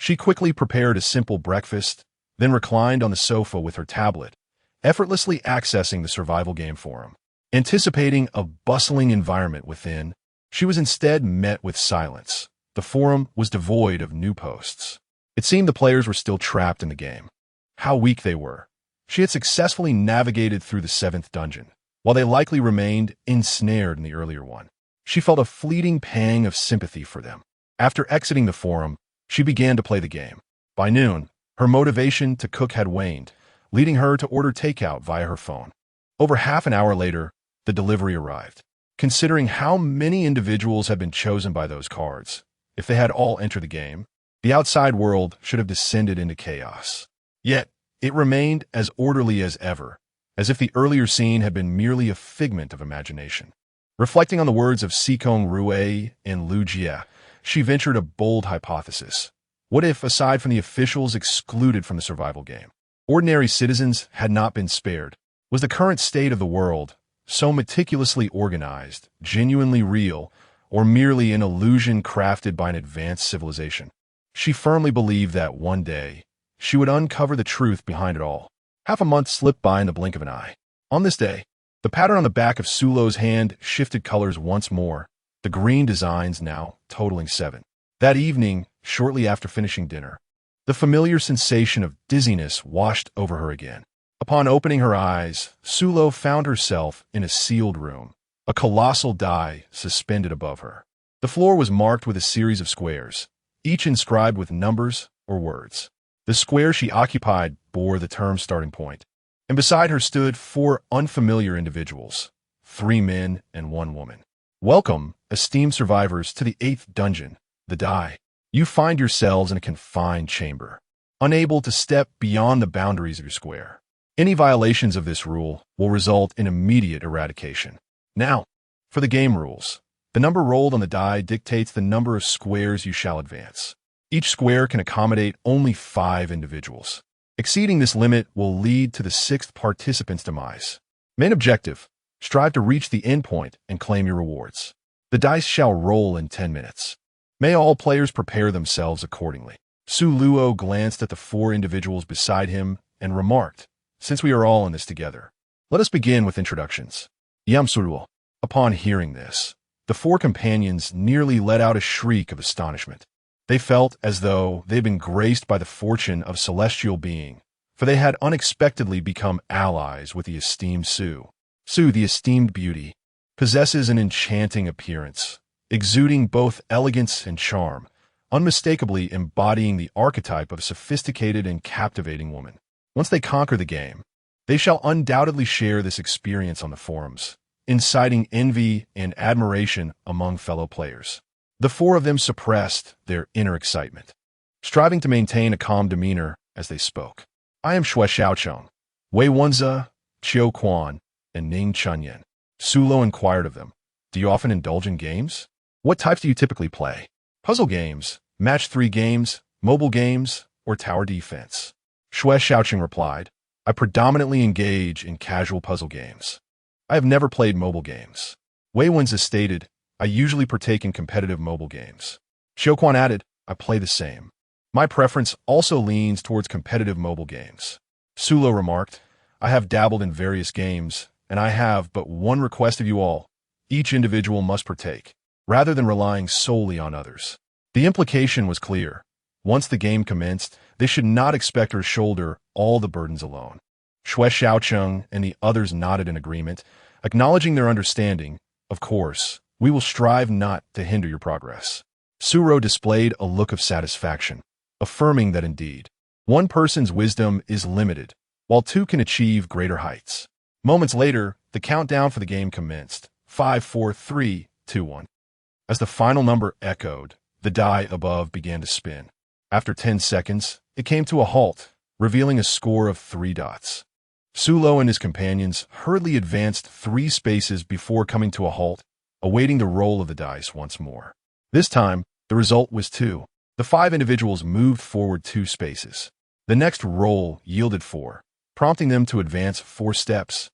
she quickly prepared a simple breakfast, then reclined on the sofa with her tablet, effortlessly accessing the survival game forum. Anticipating a bustling environment within, she was instead met with silence. The forum was devoid of new posts. It seemed the players were still trapped in the game. How weak they were. She had successfully navigated through the 7th dungeon, while they likely remained ensnared in the earlier one. She felt a fleeting pang of sympathy for them. After exiting the forum, she began to play the game. By noon, her motivation to cook had waned, leading her to order takeout via her phone. Over half an hour later, the delivery arrived. Considering how many individuals had been chosen by those cards, if they had all entered the game, the outside world should have descended into chaos. Yet, it remained as orderly as ever, as if the earlier scene had been merely a figment of imagination. Reflecting on the words of Sikong Rue and Lu Jie, she ventured a bold hypothesis. What if, aside from the officials excluded from the survival game, ordinary citizens had not been spared? Was the current state of the world, so meticulously organized, genuinely real, or merely an illusion crafted by an advanced civilization? She firmly believed that one day, she would uncover the truth behind it all. Half a month slipped by in the blink of an eye. On this day, the pattern on the back of Sulo's hand shifted colors once more, the green designs now totaling 7. That evening, shortly after finishing dinner, the familiar sensation of dizziness washed over her again. Upon opening her eyes, Sulo found herself in a sealed room, a colossal die suspended above her. The floor was marked with a series of squares, each inscribed with numbers or words. The square she occupied bore the term starting point, and beside her stood 4 unfamiliar individuals, 3 men and 1 woman. Welcome, esteemed survivors, to the 8th dungeon, the die. You find yourselves in a confined chamber, unable to step beyond the boundaries of your square. Any violations of this rule will result in immediate eradication. Now, for the game rules. The number rolled on the die dictates the number of squares you shall advance. Each square can accommodate only 5 individuals. Exceeding this limit will lead to the 6th participant's demise. Main objective: strive to reach the endpoint and claim your rewards. The dice shall roll in 10 minutes. May all players prepare themselves accordingly. Su Luo glanced at the 4 individuals beside him and remarked, "Since we are all in this together, let us begin with introductions." Yamsuruo. Upon hearing this, the 4 companions nearly let out a shriek of astonishment. They felt as though they had been graced by the fortune of celestial being, for they had unexpectedly become allies with the esteemed Su. Su, the esteemed beauty, possesses an enchanting appearance, exuding both elegance and charm, unmistakably embodying the archetype of a sophisticated and captivating woman. Once they conquer the game, they shall undoubtedly share this experience on the forums, inciting envy and admiration among fellow players. The 4 of them suppressed their inner excitement, striving to maintain a calm demeanor as they spoke. "I am Shui Xiaocheng, Wei Wenze, Qiu Quan, and Ning Chunyan." Sulo inquired of them, "Do you often indulge in games? What types do you typically play? Puzzle games, match 3 games, mobile games, or tower defense?" Shui Xiaocheng replied, "I predominantly engage in casual puzzle games. I have never played mobile games." Wei Wenze stated, "I usually partake in competitive mobile games." Xiuquan added, "I play the same. My preference also leans towards competitive mobile games." Sulo remarked, "I have dabbled in various games, and I have but one request of you all. Each individual must partake, rather than relying solely on others." The implication was clear. Once the game commenced, they should not expect her to shoulder all the burdens alone. Shui Xiaocheng and the others nodded in agreement, acknowledging their understanding. "Of course, we will strive not to hinder your progress." Suro displayed a look of satisfaction, affirming that indeed, one person's wisdom is limited, while 2 can achieve greater heights. Moments later, the countdown for the game commenced. 5, 4, 3, 2, 1. As the final number echoed, the die above began to spin. After 10 seconds, it came to a halt, revealing a score of 3 dots. Sulo and his companions hurriedly advanced 3 spaces before coming to a halt, awaiting the roll of the dice once more. This time, the result was 2. The 5 individuals moved forward 2 spaces. The next roll yielded 4, prompting them to advance 4 steps,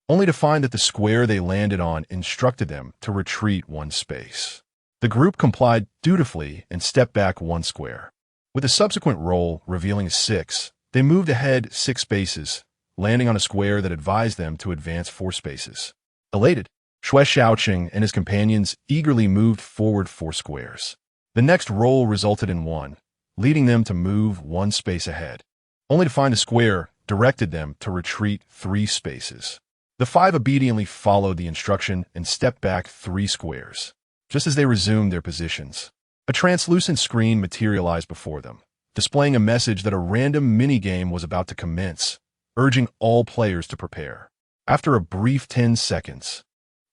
only to find that the square they landed on instructed them to retreat 1 space. The group complied dutifully and stepped back 1 square. With a subsequent roll revealing a 6, they moved ahead 6 spaces, landing on a square that advised them to advance 4 spaces. Elated, Shui Xiaoqing and his companions eagerly moved forward 4 squares. The next roll resulted in 1, leading them to move 1 space ahead, only to find a square directed them to retreat 3 spaces. The 5 obediently followed the instruction and stepped back 3 squares. Just as they resumed their positions, a translucent screen materialized before them, displaying a message that a random minigame was about to commence, urging all players to prepare. After a brief 10 seconds,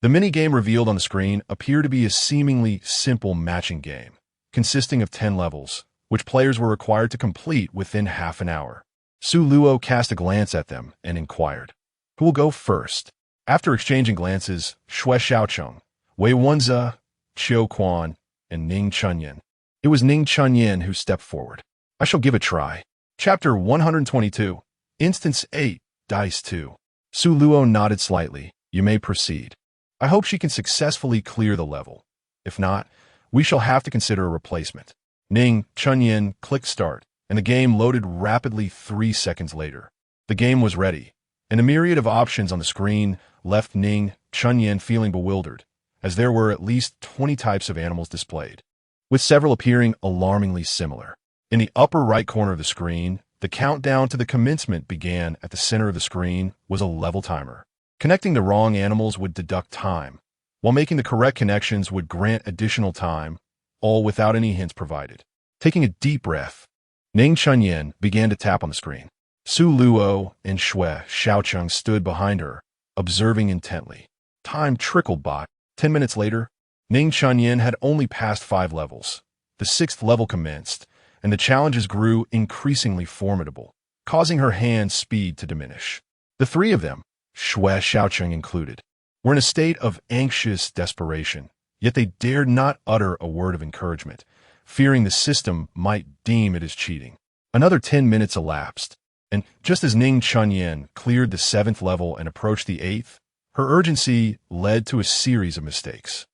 the minigame revealed on the screen appeared to be a seemingly simple matching game, consisting of 10 levels, which players were required to complete within half an hour. Su Luo cast a glance at them and inquired, "Who will go first?" After exchanging glances, Shui Xiaoqing, Wei Wenze, Qiu Quan, and Ning Chunyan. It was Ning Chunyan who stepped forward. "I shall give a try." Chapter 122, Instance 8, Dice 2. Su Luo nodded slightly. "You may proceed. I hope she can successfully clear the level. If not, we shall have to consider a replacement." Ning Chunyan clicked start, and the game loaded rapidly 3 seconds later. The game was ready, and a myriad of options on the screen left Ning Chunyan feeling bewildered, as there were at least 20 types of animals displayed, with several appearing alarmingly similar. In the upper right corner of the screen, the countdown to the commencement began. At the center of the screen was a level timer. Connecting the wrong animals would deduct time, while making the correct connections would grant additional time, all without any hints provided. Taking a deep breath, Ning Chunyan began to tap on the screen. Su Luo and Shui Xiaoqing stood behind her, observing intently. Time trickled by. 10 minutes later, Ning Chunyan had only passed 5 levels. The 6th level commenced, and the challenges grew increasingly formidable, causing her hand speed to diminish. The 3 of them, Shui Xiaoqing included, were in a state of anxious desperation, yet they dared not utter a word of encouragement, fearing the system might deem it as cheating. Another 10 minutes elapsed, and just as Ning Chunyan cleared the 7th level and approached the 8th, her urgency led to a series of mistakes.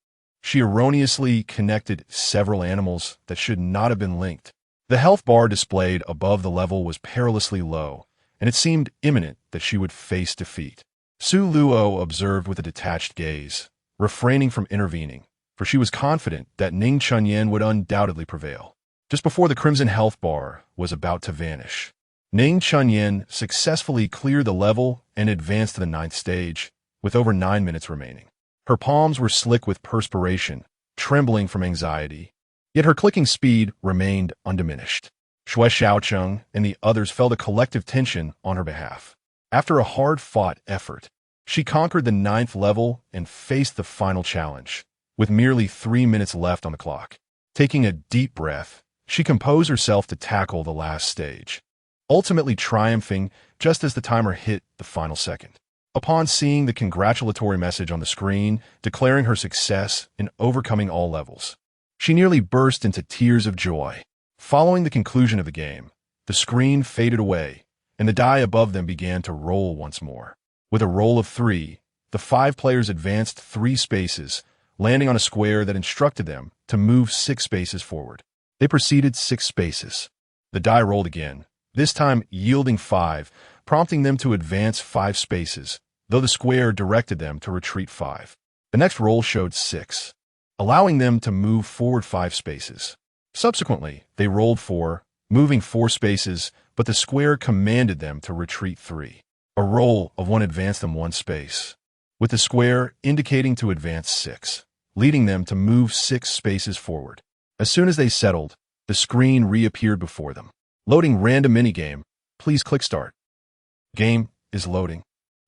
She erroneously connected several animals that should not have been linked. The health bar displayed above the level was perilously low, and it seemed imminent that she would face defeat. Su Luo observed with a detached gaze, refraining from intervening, for she was confident that Ning Chunyan would undoubtedly prevail. Just before the crimson health bar was about to vanish, Ning Chunyan successfully cleared the level and advanced to the 9th stage, with over 9 minutes remaining. Her palms were slick with perspiration, trembling from anxiety, yet her clicking speed remained undiminished. Shui Xiaoqing and the others felt a collective tension on her behalf. After a hard-fought effort, she conquered the 9th level and faced the final challenge, with merely 3 minutes left on the clock. Taking a deep breath, she composed herself to tackle the last stage, ultimately triumphing just as the timer hit the final second. Upon seeing the congratulatory message on the screen declaring her success in overcoming all levels, she nearly burst into tears of joy. Following the conclusion of the game, the screen faded away, and the die above them began to roll once more. With a roll of 3, the 5 players advanced 3 spaces, landing on a square that instructed them to move 6 spaces forward. They proceeded 6 spaces. The die rolled again, this time yielding 5, prompting them to advance 5 spaces, though the square directed them to retreat 5. The next roll showed 6, allowing them to move forward 5 spaces. Subsequently, they rolled 4, moving 4 spaces, but the square commanded them to retreat 3. A roll of 1 advanced them 1 space, with the square indicating to advance 6, leading them to move 6 spaces forward. As soon as they settled, the screen reappeared before them. Loading random minigame. Please click start. Game is loading.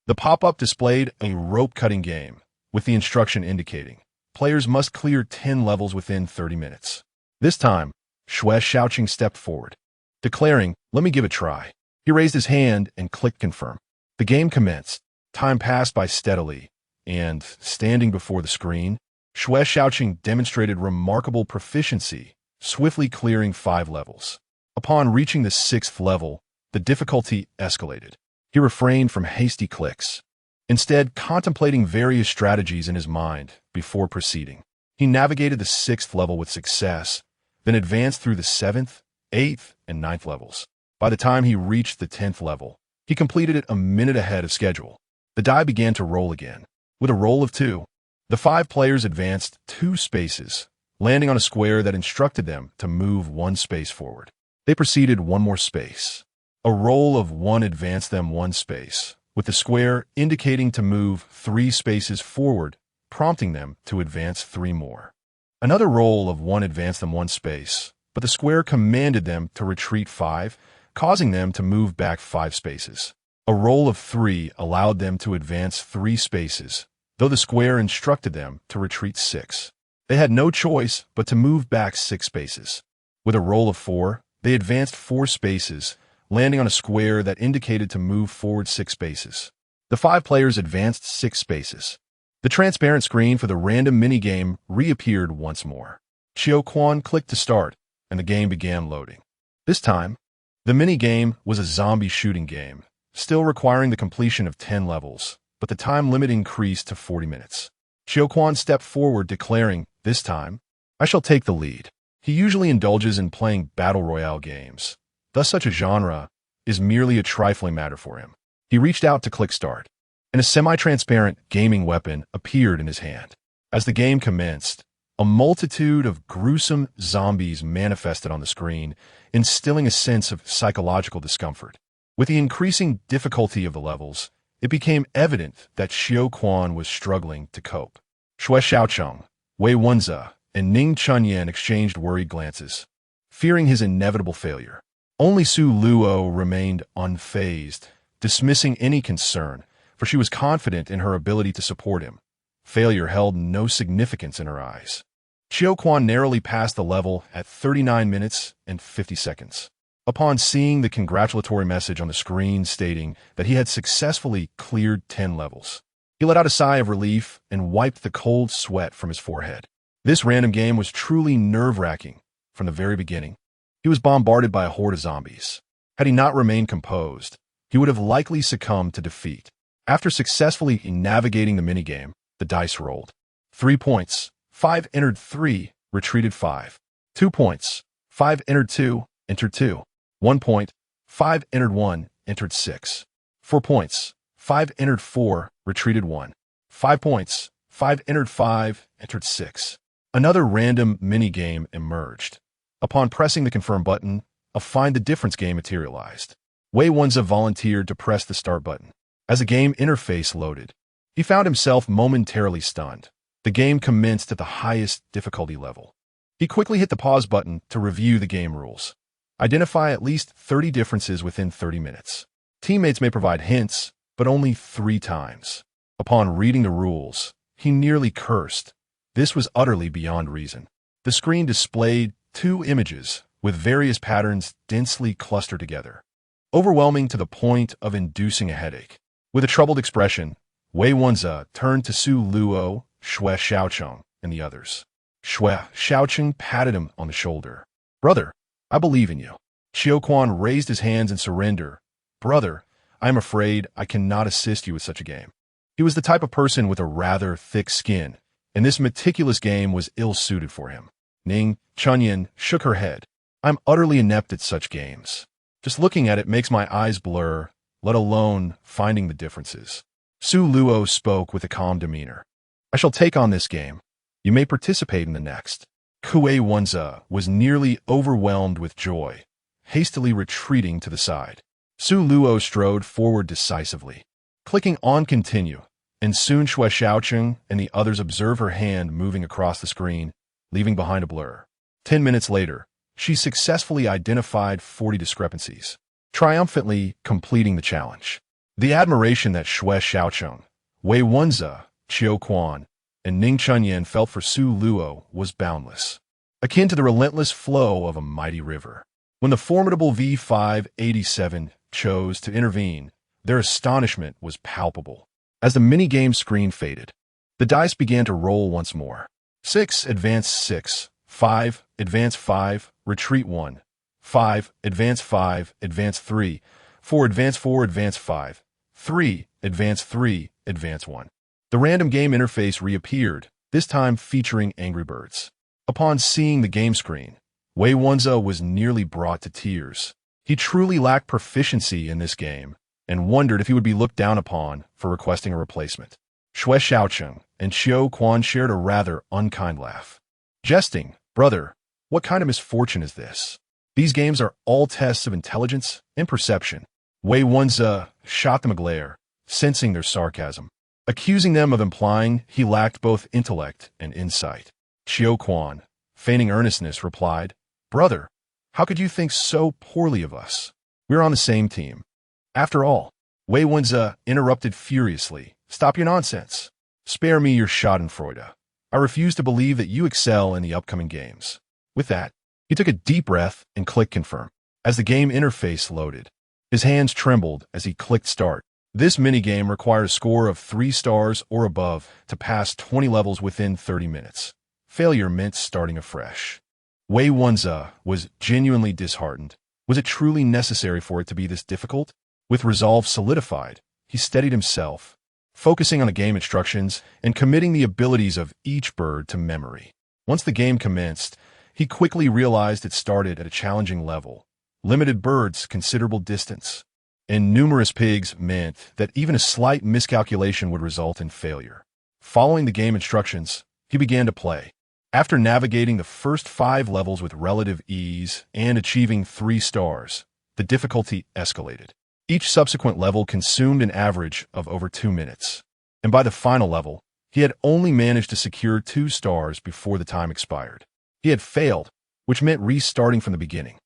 The pop-up displayed a rope-cutting game, with the instruction indicating players must clear 10 levels within 30 minutes. This time, Shui Xiaoqing stepped forward, declaring, "Let me give it a try." He raised his hand and clicked confirm. The game commenced. Time passed by steadily, and, standing before the screen, Shui Xiaoqing demonstrated remarkable proficiency, swiftly clearing 5 levels. Upon reaching the 6th level, the difficulty escalated. He refrained from hasty clicks, instead contemplating various strategies in his mind before proceeding. He navigated the 6th level with success, then advanced through the 7th, 8th, and 9th levels. By the time he reached the 10th level, he completed it a minute ahead of schedule. The die began to roll again. With a roll of 2, the 5 players advanced 2 spaces, landing on a square that instructed them to move 1 space forward. They proceeded 1 more space. A roll of 1 advanced them 1 space, with the square indicating to move 3 spaces forward, prompting them to advance 3 more. Another roll of 1 advanced them 1 space, but the square commanded them to retreat 5, causing them to move back 5 spaces. A roll of 3 allowed them to advance 3 spaces, though the square instructed them to retreat 6. They had no choice but to move back 6 spaces. With a roll of 4, they advanced 4 spaces, landing on a square that indicated to move forward 6 spaces. The 5 players advanced 6 spaces. The transparent screen for the random minigame reappeared once more. Xiao Quan clicked to start, and the game began loading. This time, the minigame was a zombie shooting game, still requiring the completion of 10 levels, but the time limit increased to 40 minutes. Xiao Quan stepped forward, declaring, "This time, I shall take the lead." He usually indulges in playing battle royale games, thus such a genre is merely a trifling matter for him. He reached out to click start, and a semi-transparent gaming weapon appeared in his hand. As the game commenced, a multitude of gruesome zombies manifested on the screen, instilling a sense of psychological discomfort. With the increasing difficulty of the levels, it became evident that Xiao Quan was struggling to cope. Shui Xiaocheng, Wei Wenze, and Ning Chunyan exchanged worried glances, fearing his inevitable failure. Only Su Luo remained unfazed, dismissing any concern, for she was confident in her ability to support him. Failure held no significance in her eyes. Xiao Quan narrowly passed the level at 39 minutes and 50 seconds. Upon seeing the congratulatory message on the screen stating that he had successfully cleared 10 levels, he let out a sigh of relief and wiped the cold sweat from his forehead. This random game was truly nerve-wracking from the very beginning. He was bombarded by a horde of zombies. Had he not remained composed, he would have likely succumbed to defeat. After successfully navigating the minigame, the dice rolled. 3 points. 5 entered 3, retreated 5. 2 points. 5 entered 2, entered 2. 1 point. 5 entered 1, entered 6. 4 points. 5 entered 4, retreated 1. 5 points. 5 entered 5, entered 6. Another random minigame emerged. Upon pressing the confirm button, a find the difference game materialized. Wei Wenze volunteered to press the start button. As the game interface loaded, he found himself momentarily stunned. The game commenced at the highest difficulty level. He quickly hit the pause button to review the game rules. Identify at least 30 differences within 30 minutes. Teammates may provide hints, but only 3 times. Upon reading the rules, he nearly cursed. This was utterly beyond reason. The screen displayed 2 images with various patterns densely clustered together, overwhelming to the point of inducing a headache. With a troubled expression, Wei Wenze turned to Su Luo, Shui Xiaocheng, and the others. Shui Xiaocheng patted him on the shoulder. "Brother, I believe in you." Xiao Quan raised his hands in surrender. "Brother, I am afraid I cannot assist you with such a game." He was the type of person with a rather thick skin, and this meticulous game was ill-suited for him. Ning Chunyan shook her head. "I'm utterly inept at such games. Just looking at it makes my eyes blur, let alone finding the differences." Su Luo spoke with a calm demeanor. "I shall take on this game. You may participate in the next." Wei Wenze was nearly overwhelmed with joy, hastily retreating to the side. Su Luo strode forward decisively, clicking on continue, and soon Shui Xiaocheng and the others observed her hand moving across the screen, leaving behind a blur. 10 minutes later, she successfully identified 40 discrepancies, triumphantly completing the challenge. The admiration that Shui Xiaocheng, Wei Wenze, Xiao Quan, and Ning Chunyan felt for Su Luo was boundless, akin to the relentless flow of a mighty river. When the formidable V587 chose to intervene, their astonishment was palpable. As the minigame screen faded, the dice began to roll once more. 6, advance 6, 5, advance 5, retreat 1, 5, advance 5, advance 3, 4, advance 4, advance 5, 3, advance 3, advance 1. The random game interface reappeared, this time featuring Angry Birds. Upon seeing the game screen, Wei Wenze was nearly brought to tears. He truly lacked proficiency in this game and wondered if he would be looked down upon for requesting a replacement. Xue Xiaocheng and Xiao Quan shared a rather unkind laugh. Jesting, brother, what kind of misfortune is this? These games are all tests of intelligence and perception. Wei Wenze shot them a glare, sensing their sarcasm, accusing them of implying he lacked both intellect and insight. Xiao Quan, feigning earnestness, replied, Brother, how could you think so poorly of us? We're on the same team. After all, Wei Wenze interrupted furiously. Stop your nonsense. Spare me your schadenfreude. I refuse to believe that you excel in the upcoming games. With that, he took a deep breath and clicked confirm. As the game interface loaded, his hands trembled as he clicked start. This minigame requires a score of 3 stars or above to pass 20 levels within 30 minutes. Failure meant starting afresh. Wei Wenze was genuinely disheartened. Was it truly necessary for it to be this difficult? With resolve solidified, he steadied himself, focusing on the game instructions and committing the abilities of each bird to memory. Once the game commenced, he quickly realized it started at a challenging level. Limited birds, considerable distance, and numerous pigs meant that even a slight miscalculation would result in failure. Following the game instructions, he began to play. After navigating the first 5 levels with relative ease and achieving 3 stars, the difficulty escalated. Each subsequent level consumed an average of over 2 minutes, and by the final level, he had only managed to secure 2 stars before the time expired. He had failed, which meant restarting from the beginning.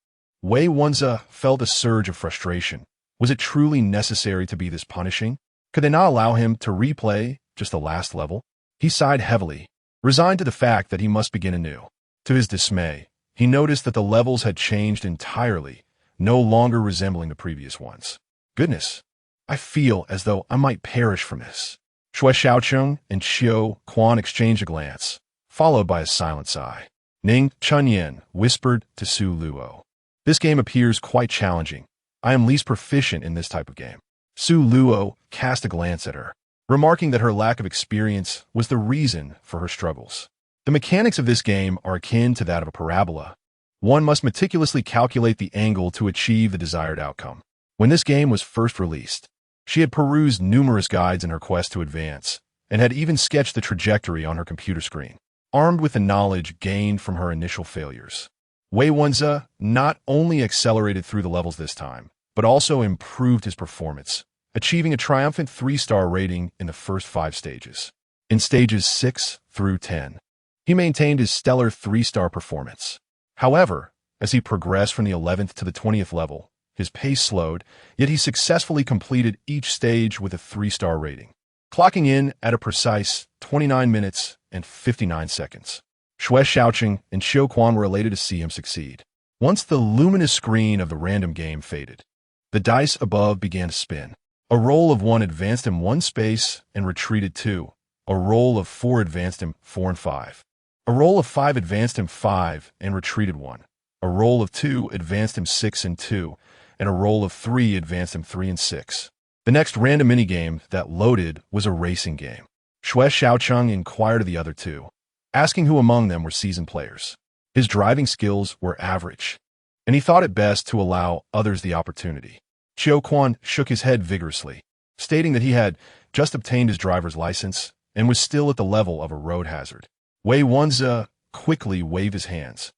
Wei Wenze felt a surge of frustration. Was it truly necessary to be this punishing? Could they not allow him to replay just the last level? He sighed heavily, resigned to the fact that he must begin anew. To his dismay, he noticed that the levels had changed entirely, no longer resembling the previous ones. Goodness, I feel as though I might perish from this. Xue Xiaocheng and Xiao Quan exchanged a glance, followed by a silent sigh. Ning Chunyan whispered to Su Luo. This game appears quite challenging. I am least proficient in this type of game. Su Luo cast a glance at her, remarking that her lack of experience was the reason for her struggles. The mechanics of this game are akin to that of a parabola. One must meticulously calculate the angle to achieve the desired outcome. When this game was first released, she had perused numerous guides in her quest to advance, and had even sketched the trajectory on her computer screen, armed with the knowledge gained from her initial failures. Wei Wenze not only accelerated through the levels this time, but also improved his performance, achieving a triumphant 3-star rating in the first 5 stages. In stages 6 through 10, he maintained his stellar 3-star performance. However, as he progressed from the 11th to the 20th level, his pace slowed, yet he successfully completed each stage with a 3-star rating, clocking in at a precise 29 minutes and 59 seconds. Xue Xiaocheng and Xiao Quan were elated to see him succeed. Once the luminous screen of the random game faded, the dice above began to spin. A roll of 1 advanced him 1 space and retreated 2. A roll of 4 advanced him 4 and 5. A roll of 5 advanced him 5 and retreated 1. A roll of 2 advanced him 6 and 2. And a roll of 3 advanced him 3 and 6. The next random minigame that loaded was a racing game. Xue Xiaocheng inquired of the other 2, asking who among them were seasoned players. His driving skills were average, and he thought it best to allow others the opportunity. Xiao Quan shook his head vigorously, stating that he had just obtained his driver's license and was still at the level of a road hazard. Wei Wenze quickly waved his hands,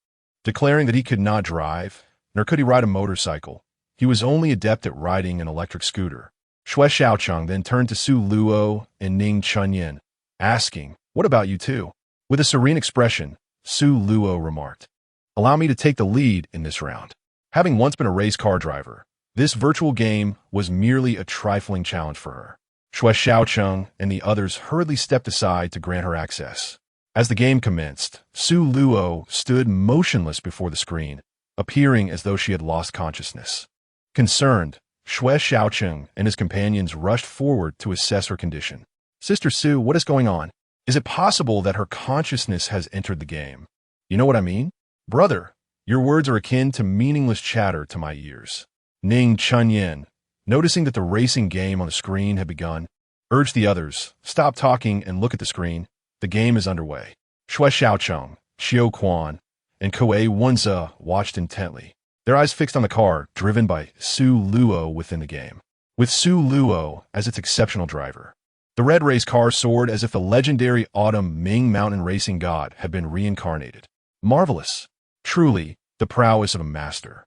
declaring that he could not drive, nor could he ride a motorcycle. He was only adept at riding an electric scooter. Xue Xiaocheng then turned to Su Luo and Ning Chunyan, asking, "What about you two?" With a serene expression, Su Luo remarked, "Allow me to take the lead in this round." Having once been a race car driver, this virtual game was merely a trifling challenge for her. Xue Xiaocheng and the others hurriedly stepped aside to grant her access. As the game commenced, Su Luo stood motionless before the screen, appearing as though she had lost consciousness. Concerned, Xue Xiaocheng and his companions rushed forward to assess her condition. "Sister Su, what is going on? Is it possible that her consciousness has entered the game? You know what I mean? Brother, your words are akin to meaningless chatter to my ears." Ning Chunyan, Noticing that the racing game on the screen had begun, urged the others, stop talking and look at the screen. The game is underway. Shui Xiaocheng, Xiao Quan, and Koei Wenze watched intently, their eyes fixed on the car driven by Su Luo within the game. With Su Luo as its exceptional driver, the red race car soared as if the legendary autumn Ming mountain racing god had been reincarnated. Marvelous. Truly, the prowess of a master.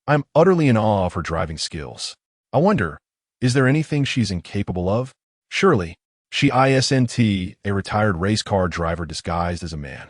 I'm utterly in awe of her driving skills. I wonder, is there anything she's incapable of? Surely, she isn't a retired race car driver disguised as a man.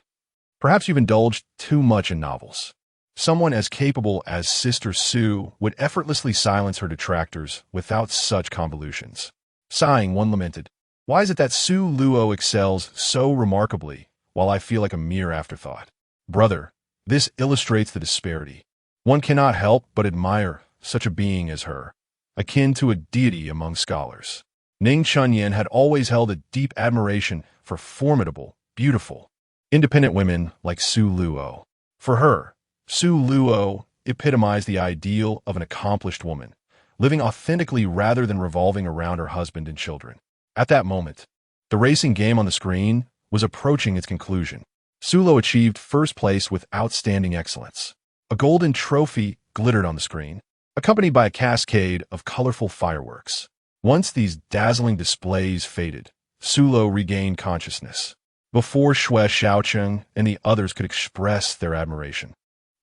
Perhaps you've indulged too much in novels. Someone as capable as Sister Su would effortlessly silence her detractors without such convolutions. Sighing, one lamented, why is it that Su Luo excels so remarkably, while I feel like a mere afterthought? Brother, this illustrates the disparity. One cannot help but admire such a being as her, akin to a deity among scholars. Ning Chunyan had always held a deep admiration for formidable, beautiful, independent women like Su Luo. For her, Su Luo epitomized the ideal of an accomplished woman, living authentically rather than revolving around her husband and children. At that moment, the racing game on the screen was approaching its conclusion. Su Luo achieved first place with outstanding excellence. A golden trophy glittered on the screen, accompanied by a cascade of colorful fireworks. Once these dazzling displays faded, Su Luo regained consciousness, before Shui Xiaocheng and the others could express their admiration.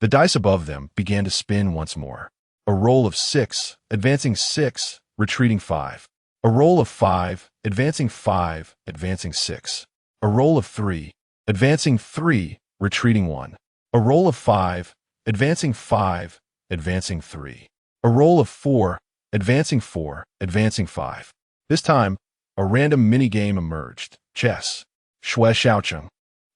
The dice above them began to spin once more. A roll of 6, advancing 6, retreating 5. A roll of 5, advancing 5, advancing 6. A roll of 3, advancing 3, retreating 1. A roll of 5, advancing 5, advancing 3. A roll of 4, advancing 4, advancing 5. This time, a random minigame emerged. Chess. Shui Xiaocheng,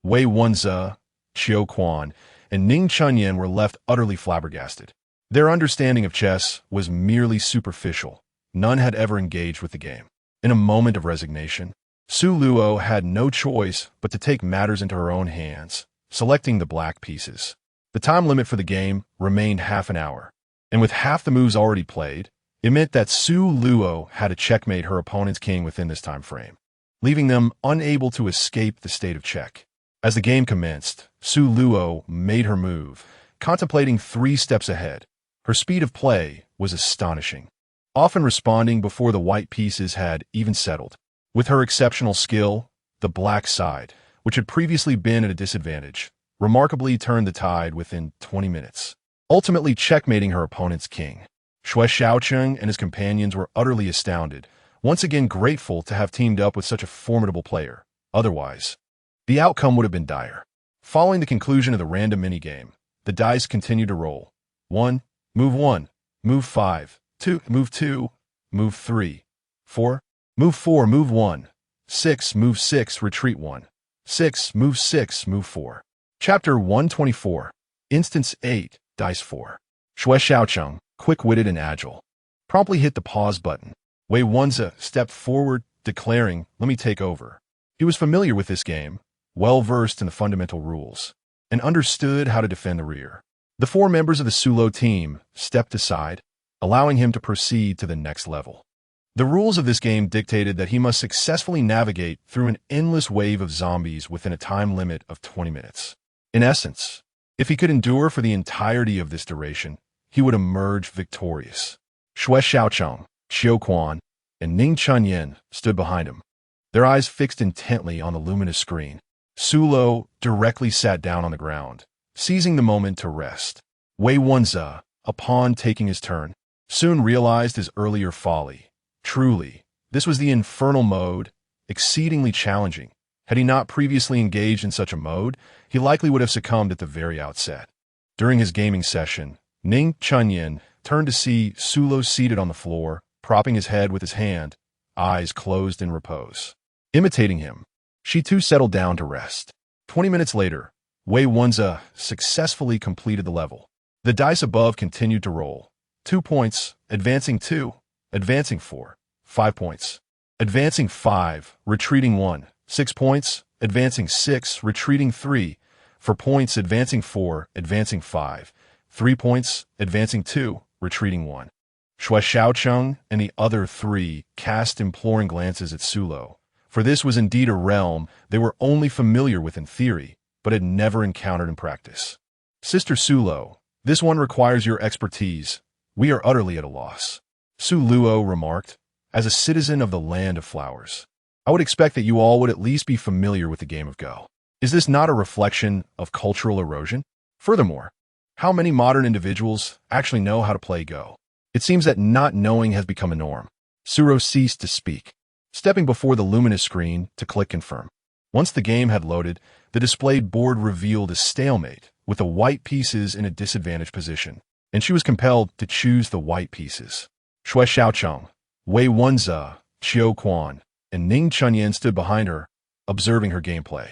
Wei Wenze, Qiu Quan, and Ning Chunyan were left utterly flabbergasted. Their understanding of chess was merely superficial. None had ever engaged with the game. In a moment of resignation, Su Luo had no choice but to take matters into her own hands, selecting the black pieces. The time limit for the game remained half an hour, and with half the moves already played, it meant that Su Luo had to checkmate her opponent's king within this time frame, leaving them unable to escape the state of check. As the game commenced, Su Luo made her move, contemplating 3 steps ahead. Her speed of play was astonishing, often responding before the white pieces had even settled. With her exceptional skill, the black side, which had previously been at a disadvantage, remarkably turned the tide within 20 minutes, ultimately checkmating her opponent's king. Shui Xiaocheng and his companions were utterly astounded, once again grateful to have teamed up with such a formidable player. Otherwise, the outcome would have been dire. Following the conclusion of the random minigame, the dice continued to roll. 1, move 5, 2, move 3, 4, move 1, 6, move 6, retreat 1, 6, move 4. Chapter 124, Instance 8, Dice 4. Shui Xiaocheng, quick-witted and agile, promptly hit the pause button. Wei Wenze stepped forward, declaring, "Let me take over." He was familiar with this game, well-versed in the fundamental rules, and understood how to defend the rear. The 4 members of the Su Luo team stepped aside, allowing him to proceed to the next level. The rules of this game dictated that he must successfully navigate through an endless wave of zombies within a time limit of 20 minutes. In essence, if he could endure for the entirety of this duration, he would emerge victorious. Shui Xiaocheng, Qiu Quan, and Ning Chunyan stood behind him, their eyes fixed intently on the luminous screen. Su Luo directly sat down on the ground, seizing the moment to rest. Wei Wenze, upon taking his turn, soon realized his earlier folly. Truly, this was the infernal mode, exceedingly challenging. Had he not previously engaged in such a mode, he likely would have succumbed at the very outset. During his gaming session, Ning Chunyan turned to see Su Luo seated on the floor, propping his head with his hand, eyes closed in repose. Imitating him, she too settled down to rest. 20 minutes later, Wei Wenze successfully completed the level. The dice above continued to roll. 2 points, advancing 2, advancing 4, 5 points, advancing 5, retreating 1, 6 points, advancing 6, retreating 3, 4 points, advancing 4, advancing 5, 3 points, advancing 2, retreating 1. Shui Xiaocheng and the other three cast imploring glances at Sulo, for this was indeed a realm they were only familiar with in theory, but had never encountered in practice. Sister Sulo, this one requires your expertise. We are utterly at a loss. Su Luo remarked, as a citizen of the land of flowers. I would expect that you all would at least be familiar with the game of Go. Is this not a reflection of cultural erosion? Furthermore, how many modern individuals actually know how to play Go? It seems that not knowing has become a norm. Suro ceased to speak, stepping before the luminous screen to click confirm. Once the game had loaded, the displayed board revealed a stalemate, with the white pieces in a disadvantaged position, and she was compelled to choose the white pieces. Shui Xiaocheng, Wei Wenze, Qiu Quan, and Ning Chunyan stood behind her, observing her gameplay.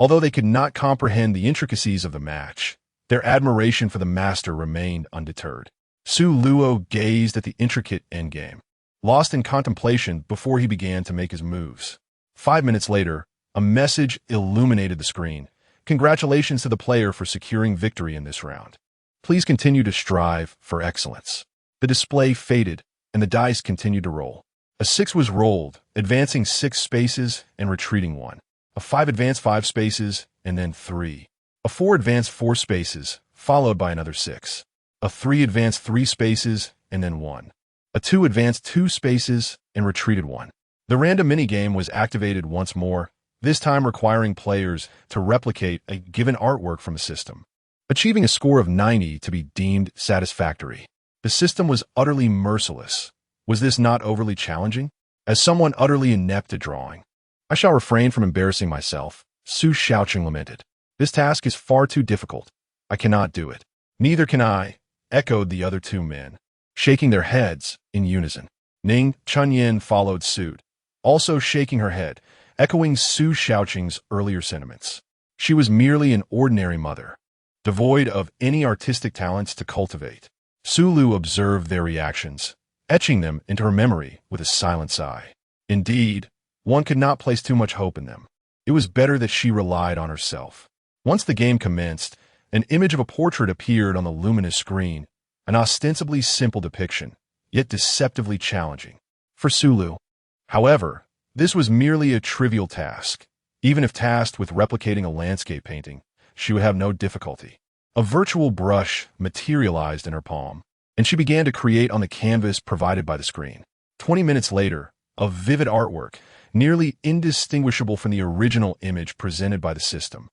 Although they could not comprehend the intricacies of the match, their admiration for the master remained undeterred. Su Luo gazed at the intricate endgame, lost in contemplation before he began to make his moves. 5 minutes later, a message illuminated the screen. Congratulations to the player for securing victory in this round. Please continue to strive for excellence. The display faded, and the dice continued to roll. A 6 was rolled, advancing 6 spaces and retreating 1. A 5 advanced 5 spaces, and then 3. A 4 advanced 4 spaces, followed by another 6. A 3 advanced 3 spaces, and then 1. A 2 advanced 2 spaces, and retreated 1. The random minigame was activated once more, this time requiring players to replicate a given artwork from a system, achieving a score of 90 to be deemed satisfactory. The system was utterly merciless. Was this not overly challenging? As someone utterly inept at drawing, I shall refrain from embarrassing myself, Su Xiaocheng lamented. This task is far too difficult. I cannot do it. Neither can I, echoed the other 2 men, shaking their heads in unison. Ning Chunyan followed suit, also shaking her head, echoing Su Xiaocheng's earlier sentiments. She was merely an ordinary mother, devoid of any artistic talents to cultivate. Su Lu observed their reactions, etching them into her memory with a silent sigh. Indeed, one could not place too much hope in them. It was better that she relied on herself. Once the game commenced, an image of a portrait appeared on the luminous screen, an ostensibly simple depiction, yet deceptively challenging. For Sulu, however, this was merely a trivial task. Even if tasked with replicating a landscape painting, she would have no difficulty. A virtual brush materialized in her palm, and she began to create on the canvas provided by the screen. 20 minutes later, a vivid artwork, nearly indistinguishable from the original image presented by the system,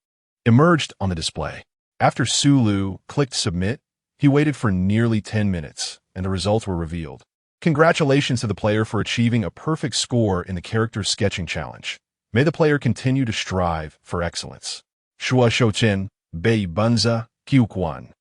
emerged on the display. After Sulu clicked submit, he waited for nearly 10 minutes, and the results were revealed. Congratulations to the player for achieving a perfect score in the character sketching challenge. May the player continue to strive for excellence. Shuo Shouchen, Bei Bunza, Qiu Quan,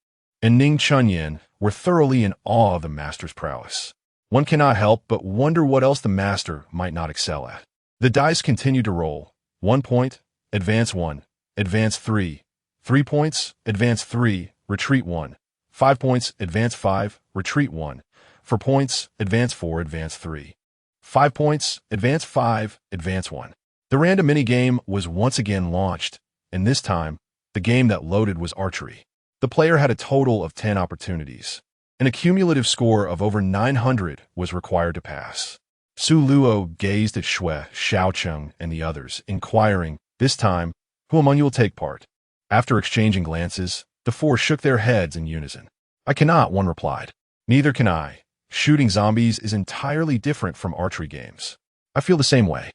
and Ning Chunyan were thoroughly in awe of the master's prowess. One cannot help but wonder what else the master might not excel at. The dice continued to roll. 1 point, advance 1, advance 3. 3 points, advance 3, retreat 1. 5 points, advance 5, retreat 1. 4 points, advance 4, advance 3. 5 points, advance 5, advance 1. The random minigame was once again launched, and this time, the game that loaded was archery. The player had a total of 10 opportunities, and a cumulative score of over 900 was required to pass. Su Luo gazed at Shui, Xiaocheng, and the others, inquiring, this time, who among you will take part? After exchanging glances, the 4 shook their heads in unison. I cannot, one replied. Neither can I. Shooting zombies is entirely different from archery games. I feel the same way.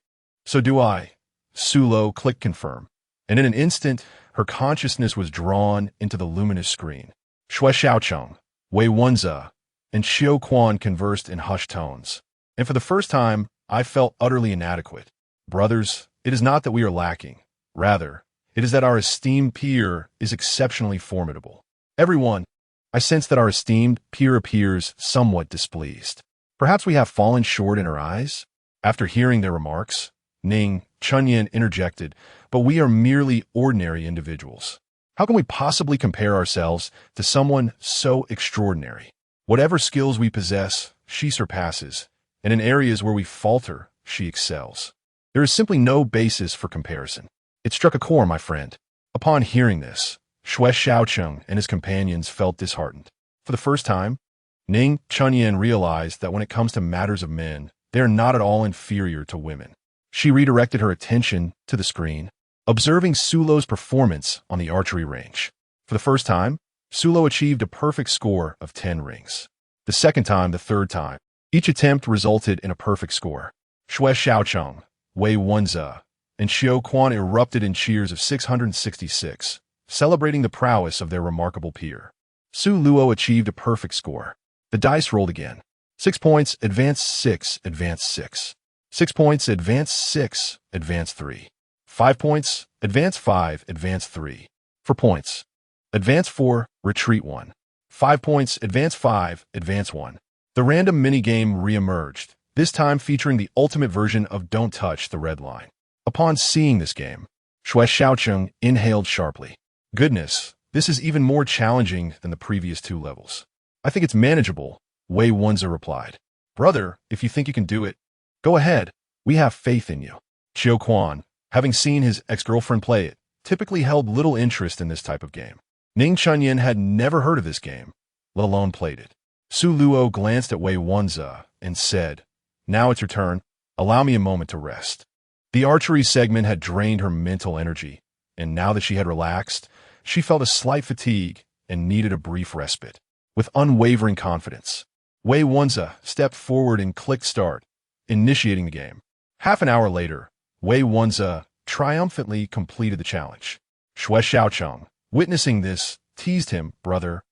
So do I. Sulo clicked confirm, and in an instant, her consciousness was drawn into the luminous screen. Shui Xiaocheng, Wei Wenze, and Qiu Quan conversed in hushed tones. And for the first time, I felt utterly inadequate. Brothers, it is not that we are lacking. Rather, it is that our esteemed peer is exceptionally formidable. Everyone, I sense that our esteemed peer appears somewhat displeased. Perhaps we have fallen short in her eyes? After hearing their remarks, Ning Chunyan interjected, but we are merely ordinary individuals. How can we possibly compare ourselves to someone so extraordinary? Whatever skills we possess, she surpasses, and in areas where we falter, she excels. There is simply no basis for comparison. It struck a chord, my friend. Upon hearing this, Shui Xiaocheng and his companions felt disheartened. For the first time, Ning Chunyan realized that when it comes to matters of men, they are not at all inferior to women. She redirected her attention to the screen, observing Sulo's performance on the archery range. For the first time, Sulo achieved a perfect score of 10 rings. The second time, the third time. Each attempt resulted in a perfect score. Xue Xiaocheng, Wei Wenze, and Xiao Quan erupted in cheers of 666, celebrating the prowess of their remarkable peer. Su Luo achieved a perfect score. The dice rolled again. 6 points, advance 6, advance 6. 6 points, advance 6, advance 3. 5 points, advance 5, advance 3. 4 points, advance 4, retreat 1. 5 points, advance 5, advance 1. The random minigame re-emerged, this time featuring the ultimate version of Don't Touch the Red Line. Upon seeing this game, Xue Xiaocheng inhaled sharply. Goodness, this is even more challenging than the previous 2 levels. I think it's manageable, Wei Wenze replied. Brother, if you think you can do it, go ahead. We have faith in you. Xiao Quan, having seen his ex-girlfriend play it, typically held little interest in this type of game. Ning Chunyan had never heard of this game, let alone played it. Su Luo glanced at Wei Wenze and said, Now it's your turn. Allow me a moment to rest. The archery segment had drained her mental energy, and now that she had relaxed, she felt a slight fatigue and needed a brief respite. With unwavering confidence, Wei Wenze stepped forward and clicked start, initiating the game. Half an hour later, Wei Wenze triumphantly completed the challenge. Xue Xiaocheng, witnessing this, teased him, Brother,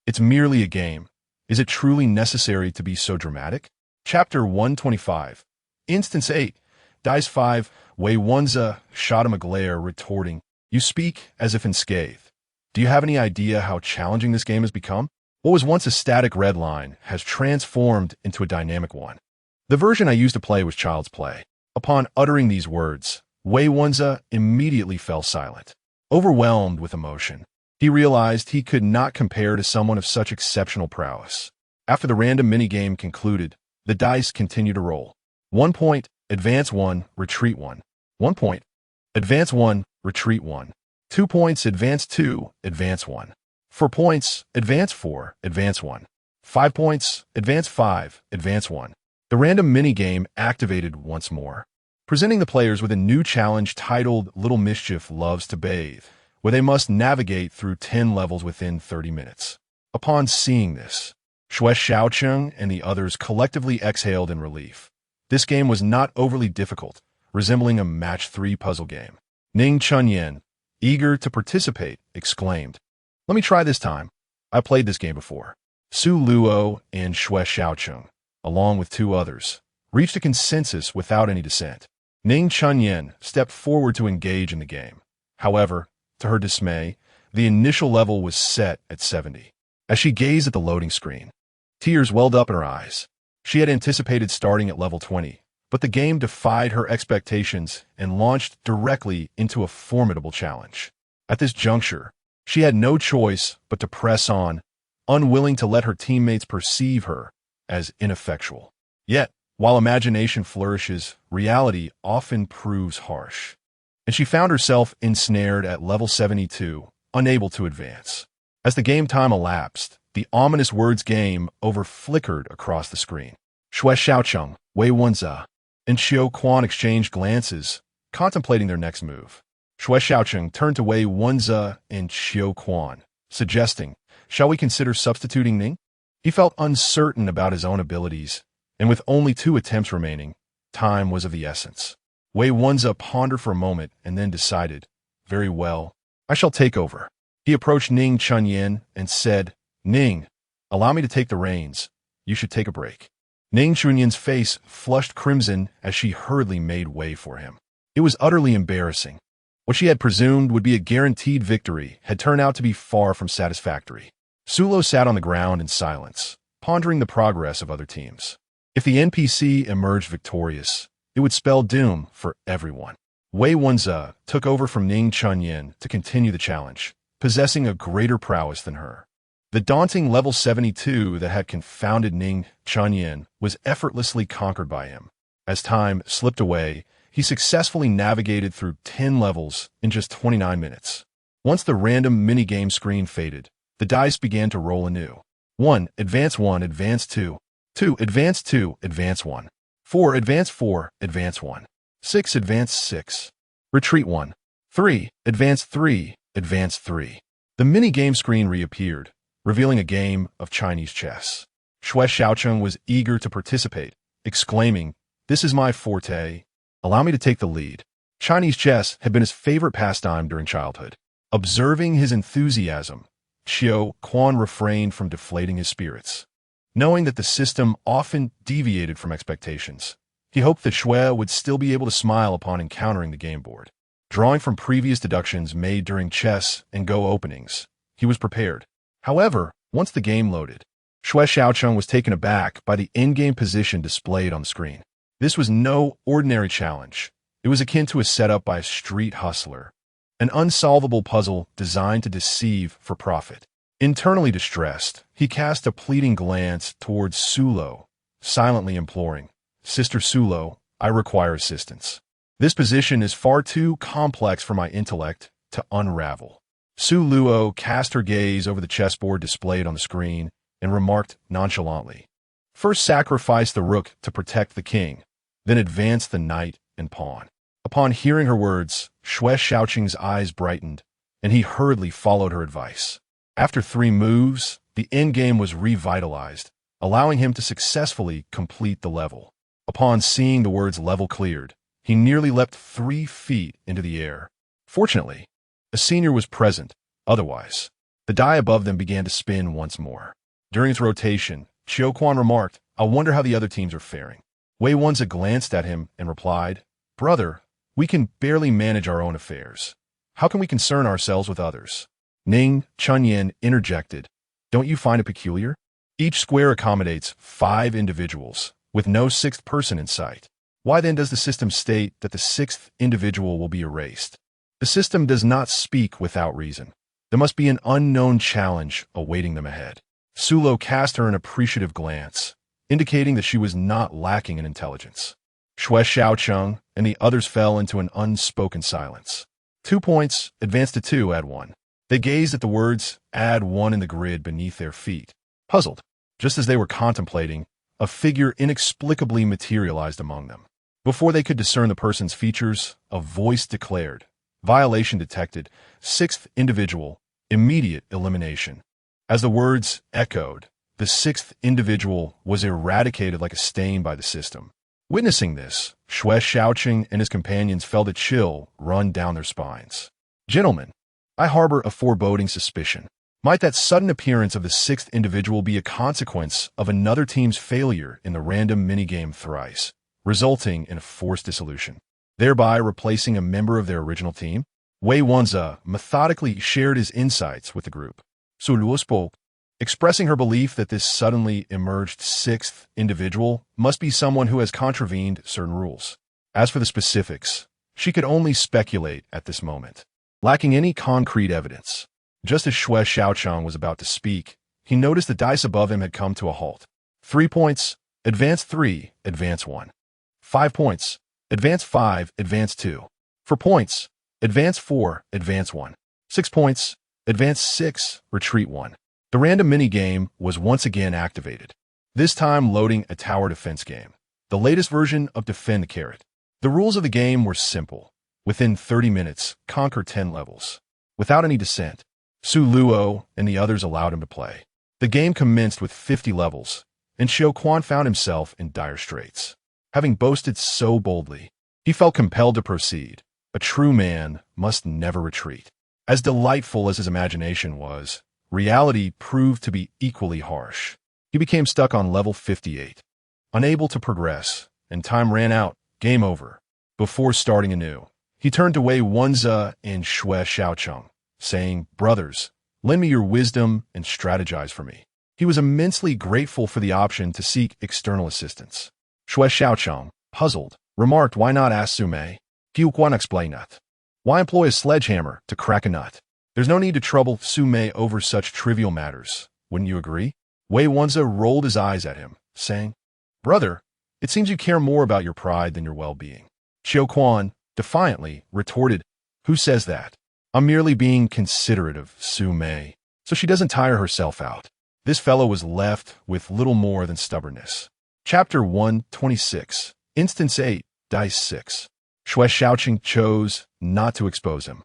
it's merely a game. Is it truly necessary to be so dramatic? Chapter 125. Instance 8. Dice 5. Wei Wenze shot him a glare, retorting, You speak as if in scathe. Do you have any idea how challenging this game has become? What was once a static red line has transformed into a dynamic one. The version I used to play was Child's Play. Upon uttering these words, Wei Wenze immediately fell silent. Overwhelmed with emotion, he realized he could not compare to someone of such exceptional prowess. After the random minigame concluded, the dice continued to roll. 1 point, advance 1, retreat 1. 1 point, advance 1, retreat 1. 2 points, advance 2, advance 1. 4 points, advance 4, advance 1. 5 points, advance 5, advance 1. The random minigame activated once more, presenting the players with a new challenge titled Little Mischief Loves to Bathe, where they must navigate through 10 levels within 30 minutes. Upon seeing this, Xue Xiaocheng and the others collectively exhaled in relief. This game was not overly difficult, resembling a match 3 puzzle game. Ning Chunyan, eager to participate, exclaimed, Let me try this time. I played this game before. Su Luo and Xue Xiaocheng, along with 2 others, reached a consensus without any dissent. Ning Chunyan stepped forward to engage in the game. However, to her dismay, the initial level was set at 70. As she gazed at the loading screen, tears welled up in her eyes. She had anticipated starting at level 20, but the game defied her expectations and launched directly into a formidable challenge. At this juncture, she had no choice but to press on, unwilling to let her teammates perceive her as ineffectual. Yet, while imagination flourishes, reality often proves harsh, and she found herself ensnared at level 72, unable to advance. As the game time elapsed, the ominous words game over flickered across the screen. Xue Xiaocheng, Wei Wenze, and Xiao Quan exchanged glances, contemplating their next move. Xue Xiaocheng turned to Wei Wenze and Xiao Quan, suggesting, Shall we consider substituting Ning? He felt uncertain about his own abilities, and with only 2 attempts remaining, time was of the essence. Wei Wenze pondered for a moment and then decided, Very well, I shall take over. He approached Ning Chunyan and said, Ning, allow me to take the reins. You should take a break. Ning Chunyan's face flushed crimson as she hurriedly made way for him. It was utterly embarrassing. What she had presumed would be a guaranteed victory had turned out to be far from satisfactory. Sulo sat on the ground in silence, pondering the progress of other teams. If the NPC emerged victorious, it would spell doom for everyone. Wei Wenze took over from Ning Chunyan to continue the challenge, possessing a greater prowess than her. The daunting level 72 that had confounded Ning Chunyan was effortlessly conquered by him. As time slipped away, he successfully navigated through 10 levels in just 29 minutes. Once the random minigame screen faded, the dice began to roll anew. 1, advance 1, advance 2. 2, advance 2, advance 1. 4, advance 4, advance 1. 6, advance 6. Retreat 1. 3, advance 3, advance 3. The mini-game screen reappeared, revealing a game of Chinese chess. Xue Xiaocheng was eager to participate, exclaiming, "This is my forte. Allow me to take the lead." Chinese chess had been his favorite pastime during childhood. Observing his enthusiasm, Xiao Quan refrained from deflating his spirits. Knowing that the system often deviated from expectations, he hoped that Xue would still be able to smile upon encountering the game board. Drawing from previous deductions made during chess and Go openings, he was prepared. However, once the game loaded, Xue Xiaocheng was taken aback by the in-game position displayed on the screen. This was no ordinary challenge. It was akin to a setup by a street hustler, an unsolvable puzzle designed to deceive for profit. Internally distressed, he cast a pleading glance towards Sulo, silently imploring, "Sister Sulo, I require assistance. This position is far too complex for my intellect to unravel." Su Luo cast her gaze over the chessboard displayed on the screen and remarked nonchalantly, "First sacrifice the rook to protect the king, then advance the knight and pawn." Upon hearing her words, Xue Xiaocheng's eyes brightened, and he hurriedly followed her advice. After 3 moves, the endgame was revitalized, allowing him to successfully complete the level. Upon seeing the words "level cleared," he nearly leapt 3 feet into the air. Fortunately, a senior was present. Otherwise, the die above them began to spin once more. During its rotation, Qiu Quan remarked, "I wonder how the other teams are faring." Wei Wenze glanced at him and replied, "Brother, we can barely manage our own affairs. How can we concern ourselves with others?" Ning Chunyan interjected, "Don't you find it peculiar? Each square accommodates 5 individuals, with no 6th person in sight. Why then does the system state that the 6th individual will be erased? The system does not speak without reason. There must be an unknown challenge awaiting them ahead." Sulo cast her an appreciative glance, indicating that she was not lacking in intelligence. Xue Xiaocheng and the others fell into an unspoken silence. 2 points, advance to 2, add 1. They gazed at the words, "add 1" in the grid beneath their feet, puzzled. Just as they were contemplating, a figure inexplicably materialized among them. Before they could discern the person's features, a voice declared, "Violation detected, 6th individual, immediate elimination." As the words echoed, the 6th individual was eradicated like a stain by the system. Witnessing this, Xue Xiaocheng and his companions felt a chill run down their spines. "Gentlemen, I harbor a foreboding suspicion. Might that sudden appearance of the 6th individual be a consequence of another team's failure in the random minigame thrice, resulting in a forced dissolution, thereby replacing a member of their original team?" Wei Wenze methodically shared his insights with the group. Su Luo spoke, expressing her belief that this suddenly emerged 6th individual must be someone who has contravened certain rules. As for the specifics, she could only speculate at this moment, lacking any concrete evidence. Just as Xue Xiaocheng was about to speak, he noticed the dice above him had come to a halt. 3 points, advance 3, advance 1. 5 points, advance 5, advance 2. 4 points, advance 4, advance 1. 6 points, advance 6, retreat 1. The random minigame was once again activated, this time loading a tower defense game, the latest version of Defend the Carrot. The rules of the game were simple. Within 30 minutes, conquer 10 levels. Without any dissent, Su Luo and the others allowed him to play. The game commenced with 50 levels, and Xiao Quan found himself in dire straits. Having boasted so boldly, he felt compelled to proceed. A true man must never retreat. As delightful as his imagination was, reality proved to be equally harsh. He became stuck on level 58, unable to progress, and time ran out, game over. Before starting anew, he turned to Wei Wenze and Xue Xiaocheng, saying, "Brothers, lend me your wisdom and strategize for me." He was immensely grateful for the option to seek external assistance. Xue Xiaocheng, puzzled, remarked, "Why not ask Sume? Qiu Quan explain that. Why employ a sledgehammer to crack a nut? There's no need to trouble Sume over such trivial matters. Wouldn't you agree?" Wei Wenze rolled his eyes at him, saying, "Brother, it seems you care more about your pride than your well-being." Qiu Quan defiantly retorted, "Who says that? I'm merely being considerate of Sume, so she doesn't tire herself out." This fellow was left with little more than stubbornness. Chapter 126, Instance 8, Dice 6. Xue Xiaoqing chose not to expose him.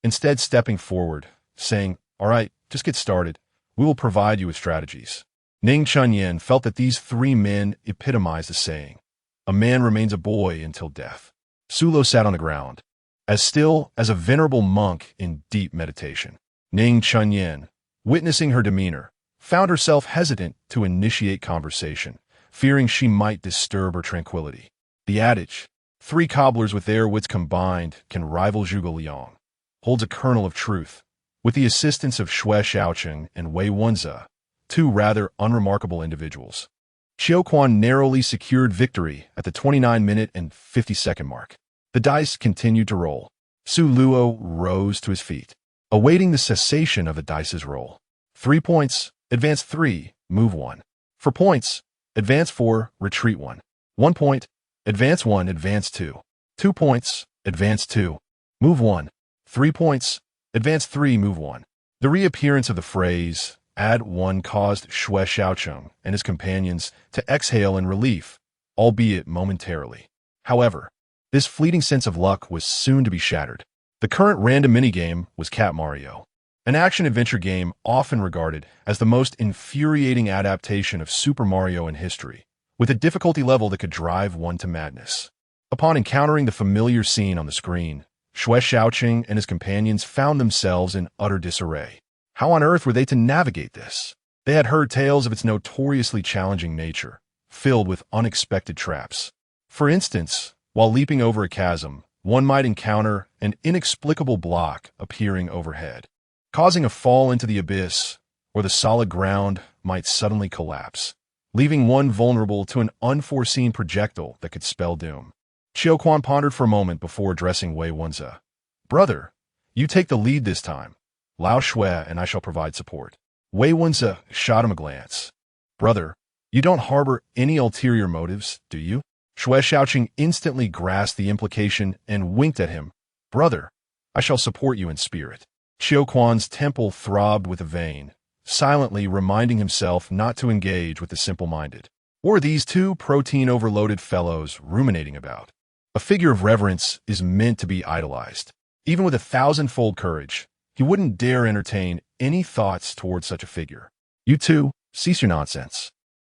Instead, stepping forward, saying, "All right, just get started. We will provide you with strategies." Ning Chunyan felt that these three men epitomized the saying, "A man remains a boy until death." Su Luo sat on the ground, as still as a venerable monk in deep meditation. Ning Chunyan, witnessing her demeanor, found herself hesitant to initiate conversation, fearing she might disturb her tranquility. The adage, "Three cobblers with their wits combined can rival Zhuge Liang," holds a kernel of truth. With the assistance of Xue Xiaoqing and Wei Wenze, two rather unremarkable individuals, Qiu Quan narrowly secured victory at the 29-minute and 50-second mark. The dice continued to roll. Su Luo rose to his feet, awaiting the cessation of the dice's roll. 3 points, advance 3, move 1. 4 points, advance 4, retreat 1. 1 point, advance 1, advance 2. 2 points, advance 2, move 1. 3 points, advance 3, move 1. The reappearance of the phrase, add 1, caused Xue Xiaoqing and his companions to exhale in relief, albeit momentarily. However, this fleeting sense of luck was soon to be shattered. The current random minigame was Cat Mario, an action-adventure game often regarded as the most infuriating adaptation of Super Mario in history, with a difficulty level that could drive one to madness. Upon encountering the familiar scene on the screen, Xue Xiaoqing and his companions found themselves in utter disarray. How on earth were they to navigate this? They had heard tales of its notoriously challenging nature, filled with unexpected traps. For instance, while leaping over a chasm, one might encounter an inexplicable block appearing overhead, causing a fall into the abyss, or the solid ground might suddenly collapse, leaving one vulnerable to an unforeseen projectile that could spell doom. Qiu Quan pondered for a moment before addressing Wei Wenze. "Brother, you take the lead this time. Lao Xue and I shall provide support." Wei Wenze shot him a glance. "Brother, you don't harbor any ulterior motives, do you?" Xue Xiaoqing instantly grasped the implication and winked at him. "Brother, I shall support you in spirit." Qiu Quan's temple throbbed with a vein, silently reminding himself not to engage with the simple-minded. What were these two protein-overloaded fellows ruminating about? A figure of reverence is meant to be idolized. Even with 1,000-fold courage, he wouldn't dare entertain any thoughts towards such a figure. "You two, cease your nonsense.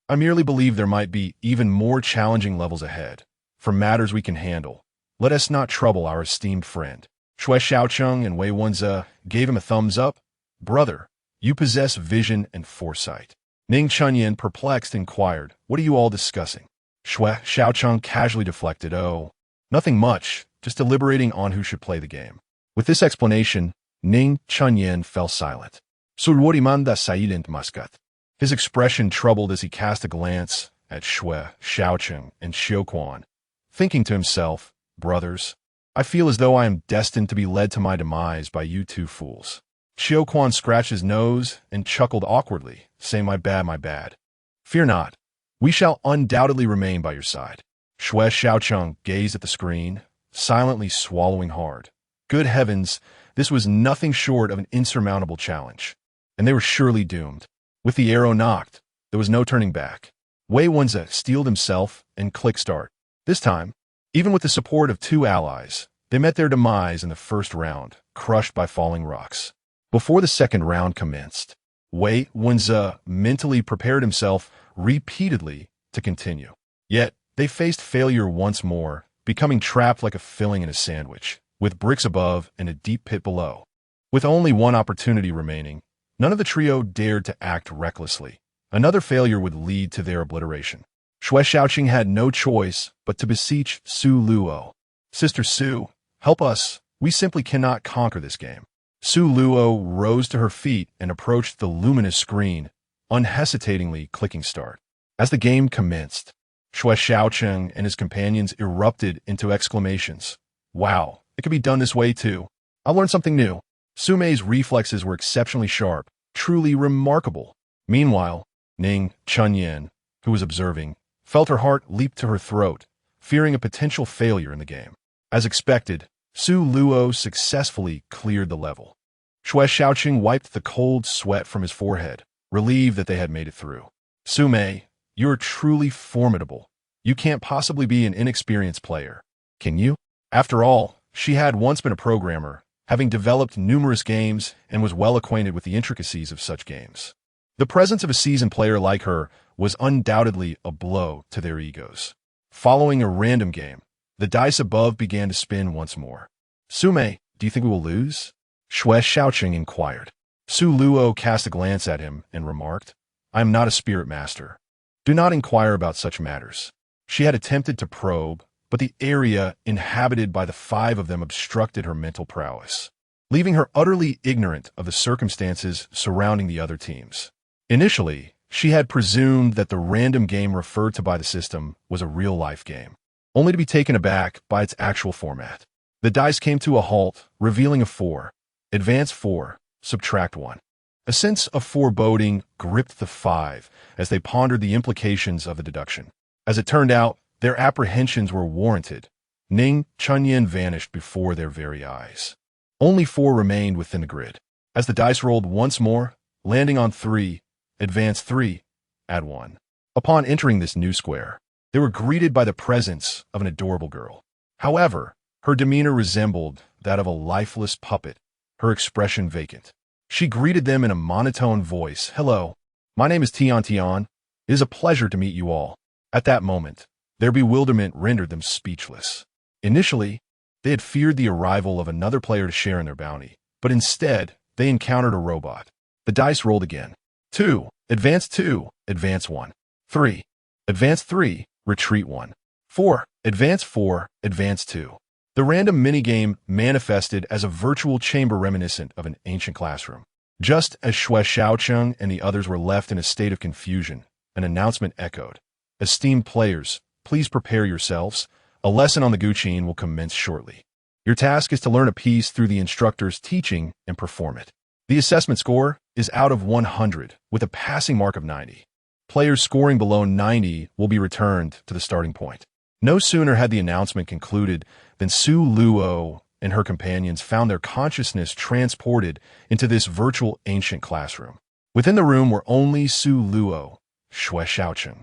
I merely believe there might be even more challenging levels ahead. For matters we can handle, let us not trouble our esteemed friend." Xue Xiaoqing and Wei Wenze gave him a thumbs up. "Brother, you possess vision and foresight." Ning Chunyan, perplexed, inquired, "What are you all discussing?" Xue Xiaoqing casually deflected, "Oh, nothing much, just deliberating on who should play the game." With this explanation, Ning Chunyan fell silent. Sulworimanda Saident Muscat. His expression troubled as he cast a glance at Xue Xiaoqing and Qiu Quan, thinking to himself, "Brothers, I feel as though I am destined to be led to my demise by you two fools." Qiu Quan scratched his nose and chuckled awkwardly, saying, my bad. "Fear not. We shall undoubtedly remain by your side." Xue Xiaoqing gazed at the screen, silently swallowing hard. Good heavens, this was nothing short of an insurmountable challenge, and they were surely doomed. With the arrow knocked, there was no turning back. Wei Wenze steeled himself and clicked start. This time, even with the support of two allies, they met their demise in the first round, crushed by falling rocks. Before the second round commenced, Wei Wenze mentally prepared himself repeatedly to continue. Yet, they faced failure once more, becoming trapped like a filling in a sandwich, with bricks above and a deep pit below. With only one opportunity remaining, none of the trio dared to act recklessly. Another failure would lead to their obliteration. Xue Xiaoqing had no choice but to beseech Su Luo. "Sister Su, help us. We simply cannot conquer this game." Su Luo rose to her feet and approached the luminous screen, unhesitatingly clicking start. As the game commenced, Xue Xiaoqing and his companions erupted into exclamations. "Wow, it could be done this way too. I learned something new." Su Mei's reflexes were exceptionally sharp, truly remarkable. Meanwhile, Ning Chunyan, who was observing, felt her heart leap to her throat, fearing a potential failure in the game. As expected, Su Luo successfully cleared the level. Xue Xiaoqing wiped the cold sweat from his forehead, relieved that they had made it through. Sume, you're truly formidable. You can't possibly be an inexperienced player, can you? After all, she had once been a programmer, having developed numerous games and was well acquainted with the intricacies of such games. The presence of a seasoned player like her was undoubtedly a blow to their egos. Following a random game, the dice above began to spin once more. Sume, do you think we will lose? Shui Xiaoqing inquired. Su Luo cast a glance at him and remarked, I am not a spirit master. Do not inquire about such matters. She had attempted to probe, but the area inhabited by the 5 of them obstructed her mental prowess, leaving her utterly ignorant of the circumstances surrounding the other teams. Initially, she had presumed that the random game referred to by the system was a real-life game, only to be taken aback by its actual format. The dice came to a halt, revealing a 4. Advance 4, subtract 1. A sense of foreboding gripped the 5 as they pondered the implications of the deduction. As it turned out, their apprehensions were warranted. Ning Chunyan vanished before their very eyes. Only 4 remained within the grid. As the dice rolled once more, landing on 3, advance 3, add 1. Upon entering this new square, they were greeted by the presence of an adorable girl. However, her demeanor resembled that of a lifeless puppet, her expression vacant. She greeted them in a monotone voice. Hello, my name is Tian Tian. It is a pleasure to meet you all. At that moment, their bewilderment rendered them speechless. Initially, they had feared the arrival of another player to share in their bounty, but instead, they encountered a robot. The dice rolled again. 2, advance 2, advance 1. 3, advance 3, retreat 1. 4, advance 4, advance 2. The random minigame manifested as a virtual chamber reminiscent of an ancient classroom. Just as Shui Xiaocheng and the others were left in a state of confusion, an announcement echoed. Esteemed players, please prepare yourselves. A lesson on the Guqin will commence shortly. Your task is to learn a piece through the instructor's teaching and perform it. The assessment score is out of 100, with a passing mark of 90. Players scoring below 90 will be returned to the starting point. No sooner had the announcement concluded than Su Luo and her companions found their consciousness transported into this virtual ancient classroom. Within the room were only Su Luo, Shui Xiaoqing,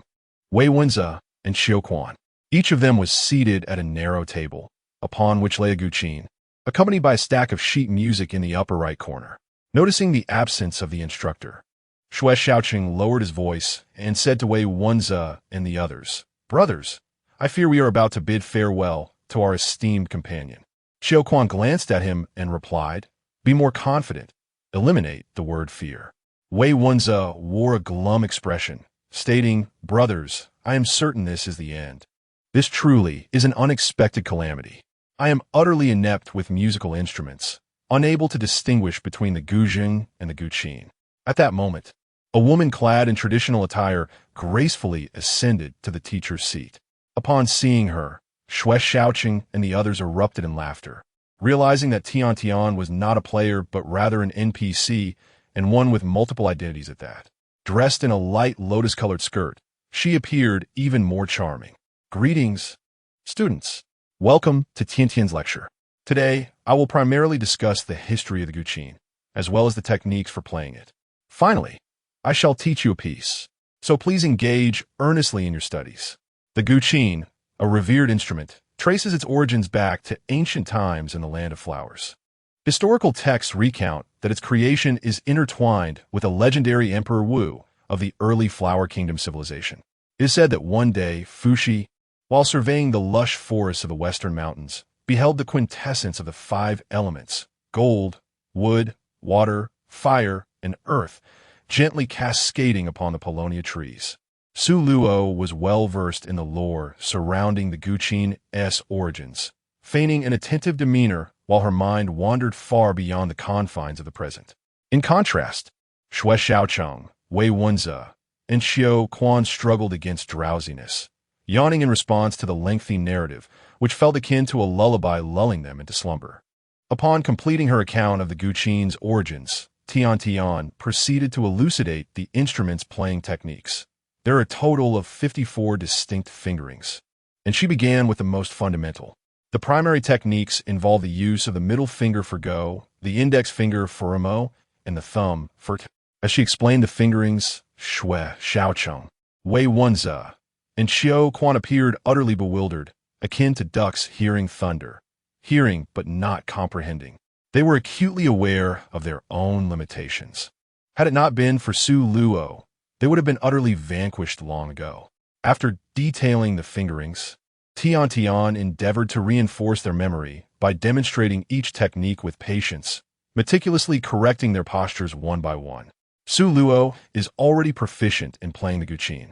Wei Wenze, and Xiao Quan. Each of them was seated at a narrow table, upon which lay a Guqin, accompanied by a stack of sheet music in the upper right corner. Noticing the absence of the instructor, Shui Xiaoqing lowered his voice and said to Wei Wenze and the others, Brothers, I fear we are about to bid farewell to our esteemed companion. Xiao Quan glanced at him and replied, Be more confident. Eliminate the word fear. Wei Wenze wore a glum expression, stating, Brothers, I am certain this is the end. This truly is an unexpected calamity. I am utterly inept with musical instruments, unable to distinguish between the guzheng and the guqin. At that moment, a woman clad in traditional attire gracefully ascended to the teacher's seat. Upon seeing her, Shui Xiaoqing and the others erupted in laughter, realizing that Tian Tian was not a player but rather an NPC, and one with multiple identities at that. Dressed in a light lotus-colored skirt, she appeared even more charming. Greetings, students. Welcome to Tian Tian's lecture. Today, I will primarily discuss the history of the Guqin, as well as the techniques for playing it. Finally, I shall teach you a piece, so please engage earnestly in your studies. The Guqin, a revered instrument, traces its origins back to ancient times in the land of flowers. Historical texts recount that its creation is intertwined with a legendary Emperor Wu of the early Flower Kingdom civilization. It is said that one day, Fuxi, while surveying the lush forests of the western mountains, beheld the quintessence of the 5 elements, gold, wood, water, fire, and earth, gently cascading upon the paulownia trees. Su Luo was well versed in the lore surrounding the Guqin's origins, feigning an attentive demeanor while her mind wandered far beyond the confines of the present. In contrast, Shui Xiaocheng, Wei Wenze, and Xiao Quan struggled against drowsiness, yawning in response to the lengthy narrative, which felt akin to a lullaby lulling them into slumber. Upon completing her account of the Guqin's origins, Tian Tian proceeded to elucidate the instrument's playing techniques. There are a total of 54 distinct fingerings, and she began with the most fundamental. The primary techniques involve the use of the middle finger for go, the index finger for remo, and the thumb for t. As she explained the fingerings, Shui, Xiaocheng, Wei Wenze, and Qiu Quan appeared utterly bewildered, akin to ducks hearing thunder, hearing but not comprehending. They were acutely aware of their own limitations. Had it not been for Su Luo, they would have been utterly vanquished long ago. After detailing the fingerings, Tian endeavored to reinforce their memory by demonstrating each technique with patience, meticulously correcting their postures one by one. Su Luo is already proficient in playing the guqin,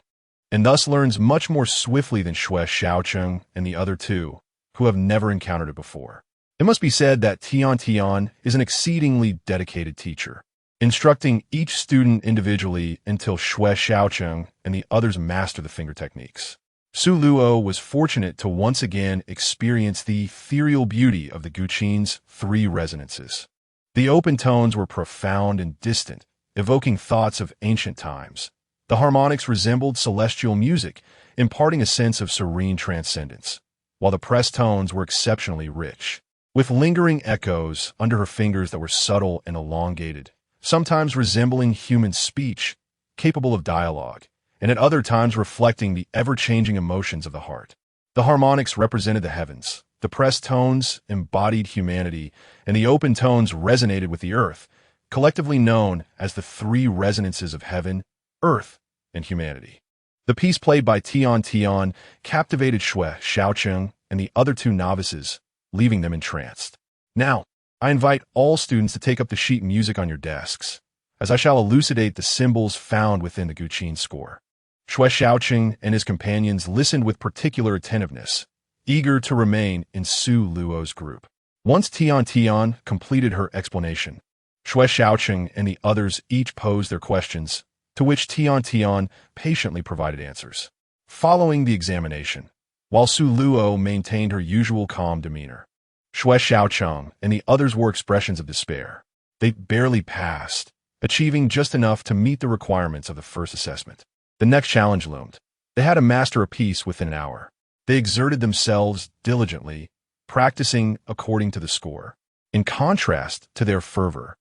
and thus learns much more swiftly than Shui Xiaocheng and the other two, who have never encountered it before. It must be said that Tian is an exceedingly dedicated teacher, instructing each student individually until Shui Xiaocheng and the others master the finger techniques. Su Luo was fortunate to once again experience the ethereal beauty of the guqin's 3 resonances. The open tones were profound and distant, evoking thoughts of ancient times. The harmonics resembled celestial music, imparting a sense of serene transcendence, while the pressed tones were exceptionally rich, with lingering echoes under her fingers that were subtle and elongated, sometimes resembling human speech, capable of dialogue, and at other times reflecting the ever-changing emotions of the heart. The harmonics represented the heavens, the pressed tones embodied humanity, and the open tones resonated with the earth, collectively known as the 3 resonances of heaven, earth, and humanity. The piece played by Tian captivated Shui Xiaocheng and the other 2 novices, leaving them entranced. Now, I invite all students to take up the sheet music on your desks, as I shall elucidate the symbols found within the guqin score. Shui Xiaocheng and his companions listened with particular attentiveness, eager to remain in Su Luo's group. Once Tian completed her explanation, Shui Xiaocheng and the others each posed their questions, to which Tian patiently provided answers. Following the examination, while Su Luo maintained her usual calm demeanor, Shui Xiaocheng and the others wore expressions of despair. They barely passed, achieving just enough to meet the requirements of the first assessment. The next challenge loomed. They had to master a piece within an hour. They exerted themselves diligently, practicing according to the score. In contrast to their fervor,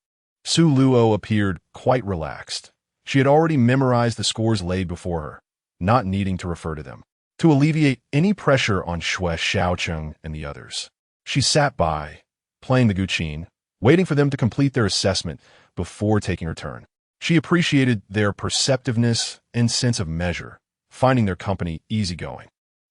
Su Luo appeared quite relaxed. She had already memorized the scores laid before her, not needing to refer to them. To alleviate any pressure on Shui Xiaocheng and the others, she sat by, playing the guqin, waiting for them to complete their assessment before taking her turn. She appreciated their perceptiveness and sense of measure, finding their company easygoing.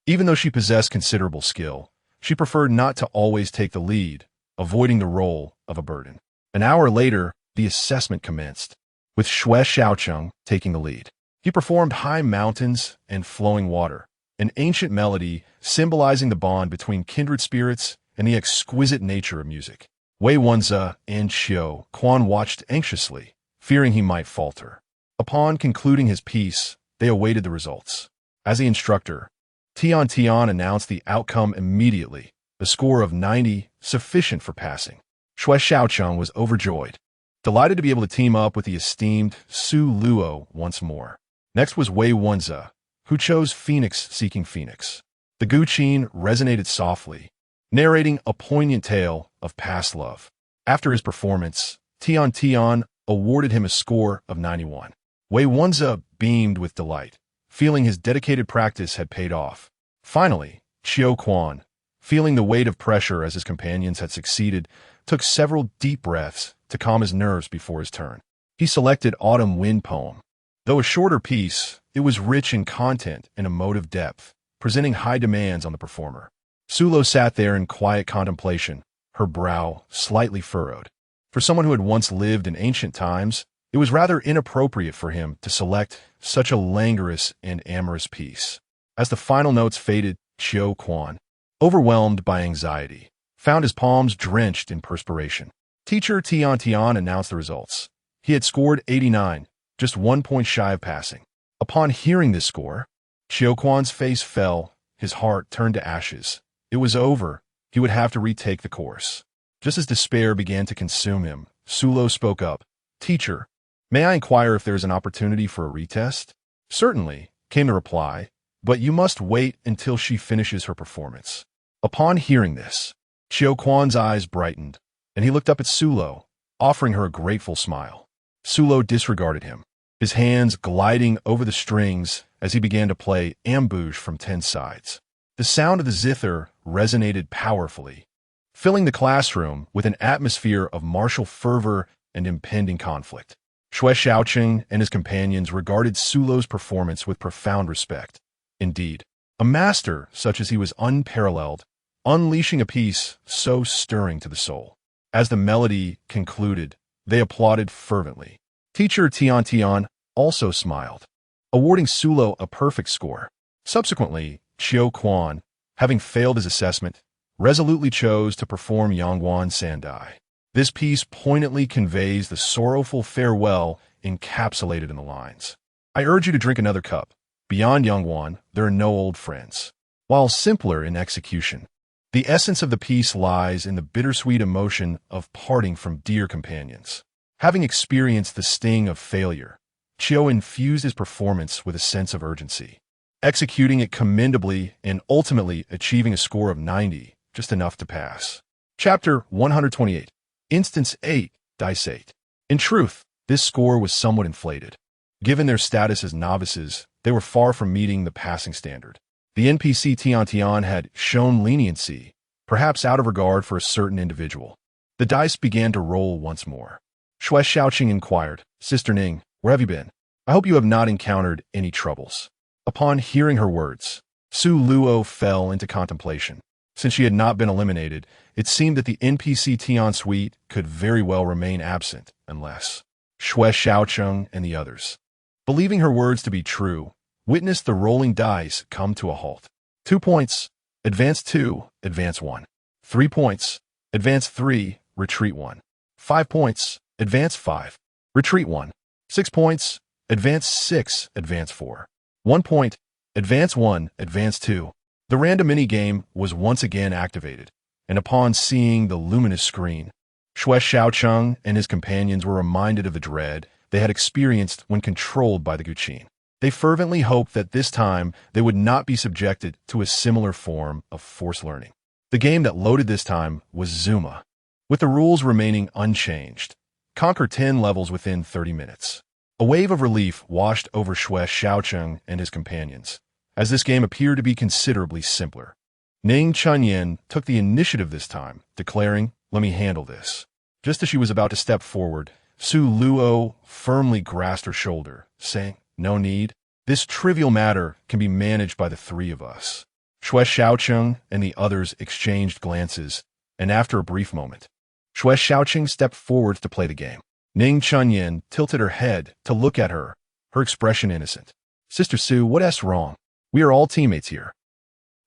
Even though she possessed considerable skill, she preferred not to always take the lead, avoiding the role of a burden. An hour later, the assessment commenced, with Shui Xiaocheng taking the lead. He performed high mountains and flowing water, an ancient melody symbolizing the bond between kindred spirits and the exquisite nature of music. Wei Wenze and Qiu Quan watched anxiously, fearing he might falter. Upon concluding his piece, they awaited the results. As the instructor, Tian announced the outcome immediately, a score of 90, sufficient for passing. Shui Xiaocheng was overjoyed, delighted to be able to team up with the esteemed Su Luo once more. Next was Wei Wenze, who chose Phoenix Seeking Phoenix. The guqin resonated softly, narrating a poignant tale of past love. After his performance, Tian awarded him a score of 91. Wei Wenze beamed with delight, feeling his dedicated practice had paid off. Finally, Qiu Quan, feeling the weight of pressure as his companions had succeeded, took several deep breaths to calm his nerves before his turn. He selected Autumn Wind poem. Though a shorter piece, it was rich in content and emotive depth, presenting high demands on the performer. Su Luo sat there in quiet contemplation, her brow slightly furrowed. For someone who had once lived in ancient times, it was rather inappropriate for him to select such a languorous and amorous piece. As the final notes faded, Qiu Quan, overwhelmed by anxiety, found his palms drenched in perspiration. Teacher Tian announced the results. He had scored 89, just 1 point shy of passing. Upon hearing this score, Qiu Quan's face fell, his heart turned to ashes. It was over. He would have to retake the course. Just as despair began to consume him, Su Luo spoke up. "Teacher, may I inquire if there is an opportunity for a retest?" "Certainly," came the reply, "but you must wait until she finishes her performance." Upon hearing this, Qiu Quan's eyes brightened, and he looked up at Su Luo, offering her a grateful smile. Sulo disregarded him, his hands gliding over the strings as he began to play ambush from 10 sides. The sound of the zither resonated powerfully, filling the classroom with an atmosphere of martial fervor and impending conflict. Xue Xiaoqing and his companions regarded Sulo's performance with profound respect. Indeed, a master such as he was unparalleled, unleashing a piece so stirring to the soul. As the melody concluded, they applauded fervently. Teacher Tian Tian also smiled, awarding Sulo a perfect score. Subsequently, Qiu Quan, having failed his assessment, resolutely chose to perform Yangguan Sandai. This piece poignantly conveys the sorrowful farewell encapsulated in the lines. I urge you to drink another cup. Beyond Yangguan, there are no old friends. While simpler in execution, the essence of the piece lies in the bittersweet emotion of parting from dear companions. Having experienced the sting of failure, Qiu infused his performance with a sense of urgency, executing it commendably and ultimately achieving a score of 90, just enough to pass. Chapter 128. Instance 8, Dice 8. In truth, this score was somewhat inflated. Given their status as novices, they were far from meeting the passing standard. The NPC Tian Tian had shown leniency, perhaps out of regard for a certain individual. The dice began to roll once more. Xue Xiaoqing inquired, Sister Ning, where have you been? I hope you have not encountered any troubles. Upon hearing her words, Su Luo fell into contemplation. Since she had not been eliminated, it seemed that the NPC Tian suite could very well remain absent unless Xue Xiaoqing and the others, believing her words to be true, witnessed the rolling dice come to a halt. 2 points, advance 2, advance 1. 3 points, advance 3, retreat 1. 5 points, advance 5, retreat 1. 6 points, advance 6, advance 4. 1 point, advance 1, advance 2. The random minigame was once again activated, and upon seeing the luminous screen, Xue Xiaoqing and his companions were reminded of the dread they had experienced when controlled by the Guqin. They fervently hoped that this time they would not be subjected to a similar form of forced learning. The game that loaded this time was Zuma, with the rules remaining unchanged. Conquer 10 levels within 30 minutes. A wave of relief washed over Xue Xiaoqing and his companions, as this game appeared to be considerably simpler. Ning Chunyan took the initiative this time, declaring, "Let me handle this." Just as she was about to step forward, Su Luo firmly grasped her shoulder, saying, "No need. This trivial matter can be managed by the 3 of us." Xue Xiaoqing and the others exchanged glances, and after a brief moment, Xue Xiaoqing stepped forward to play the game. Ning Chunyan tilted her head to look at her, her expression innocent. "Sister Su, what's wrong? We are all teammates here."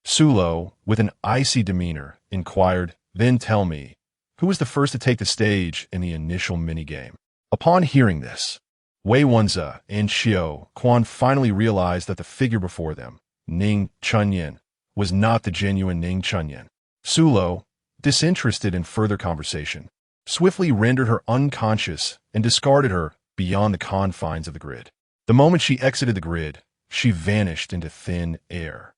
Sulo, with an icy demeanor, inquired, "Then tell me, who was the first to take the stage in the initial minigame?" Upon hearing this, Wei Wenze and Qiu Quan finally realized that the figure before them, Ning Chunyan, was not the genuine Ning Chunyan. Sulo, disinterested in further conversation, swiftly rendered her unconscious and discarded her beyond the confines of the grid. The moment she exited the grid, she vanished into thin air.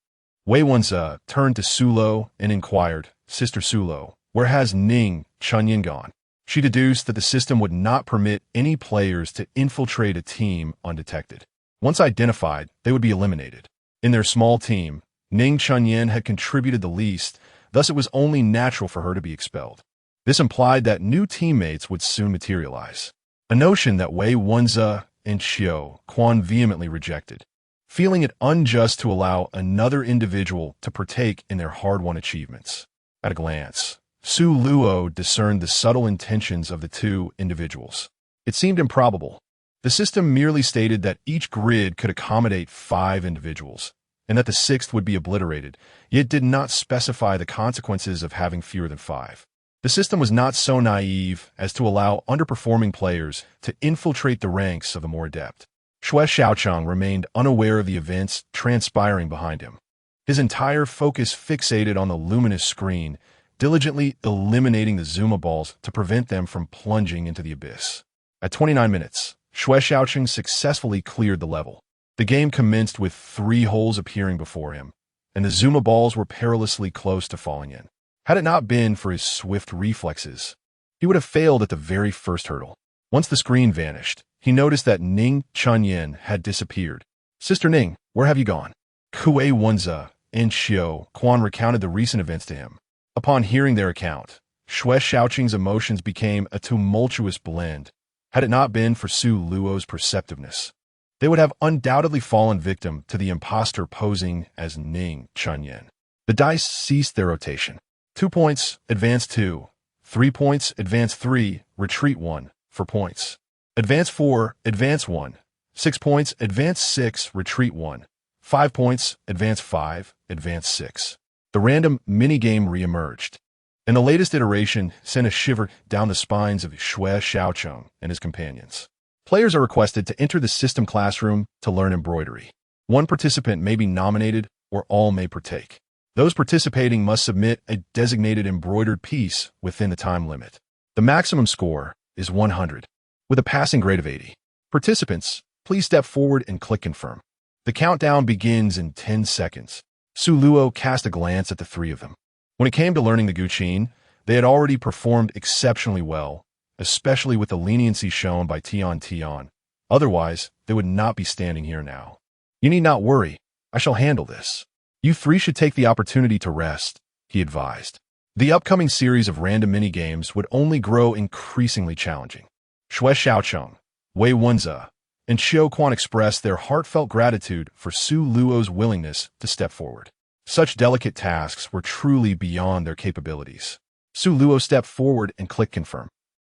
Wei Wenze turned to Sulo and inquired, "Sister Sulo, where has Ning Chunyan gone?" She deduced that the system would not permit any players to infiltrate a team undetected. Once identified, they would be eliminated. In their small team, Ning Chunyan had contributed the least, thus it was only natural for her to be expelled. This implied that new teammates would soon materialize, a notion that Wei Wenze and Qiu Quan vehemently rejected, feeling it unjust to allow another individual to partake in their hard-won achievements. At a glance, Su Luo discerned the subtle intentions of the 2 individuals. It seemed improbable. The system merely stated that each grid could accommodate 5 individuals, and that the 6th would be obliterated, yet did not specify the consequences of having fewer than 5. The system was not so naive as to allow underperforming players to infiltrate the ranks of the more adept. Xue Xiaoqing remained unaware of the events transpiring behind him, his entire focus fixated on the luminous screen, diligently eliminating the Zuma balls to prevent them from plunging into the abyss. At 29 minutes, Xue Xiaoqing successfully cleared the level. The game commenced with 3 holes appearing before him, and the Zuma balls were perilously close to falling in. Had it not been for his swift reflexes, he would have failed at the very first hurdle. Once the screen vanished, he noticed that Ning Chunyin had disappeared. "Sister Ning, where have you gone?" Kuei Wenza and Xiao Quan recounted the recent events to him. Upon hearing their account, Xue Xiaoqing's emotions became a tumultuous blend. Had it not been for Su Luo's perceptiveness, they would have undoubtedly fallen victim to the impostor posing as Ning Chunyin. The dice ceased their rotation. 2 points, advance 2. 3 points, advance 3, retreat 1, 4 points. Advance 4, advance 1. 6 points, advance 6, retreat 1. 5 points, advance 5, advance 6. The random minigame re-emerged, and the latest iteration sent a shiver down the spines of Xue Xiaocheng and his companions. Players are requested to enter the system classroom to learn embroidery. One participant may be nominated, or all may partake. Those participating must submit a designated embroidered piece within the time limit. The maximum score is 100, with a passing grade of 80. Participants, please step forward and click confirm. The countdown begins in 10 seconds. Su Luo cast a glance at the three of them. When it came to learning the Guqin, they had already performed exceptionally well, especially with the leniency shown by Tian. Otherwise, they would not be standing here now. "You need not worry. I shall handle this. You three should take the opportunity to rest," he advised. The upcoming series of random mini-games would only grow increasingly challenging. Xue Xiaocheng, Wei Wenza, and Xiao Quan expressed their heartfelt gratitude for Su Luo's willingness to step forward. Such delicate tasks were truly beyond their capabilities. Su Luo stepped forward and clicked confirm.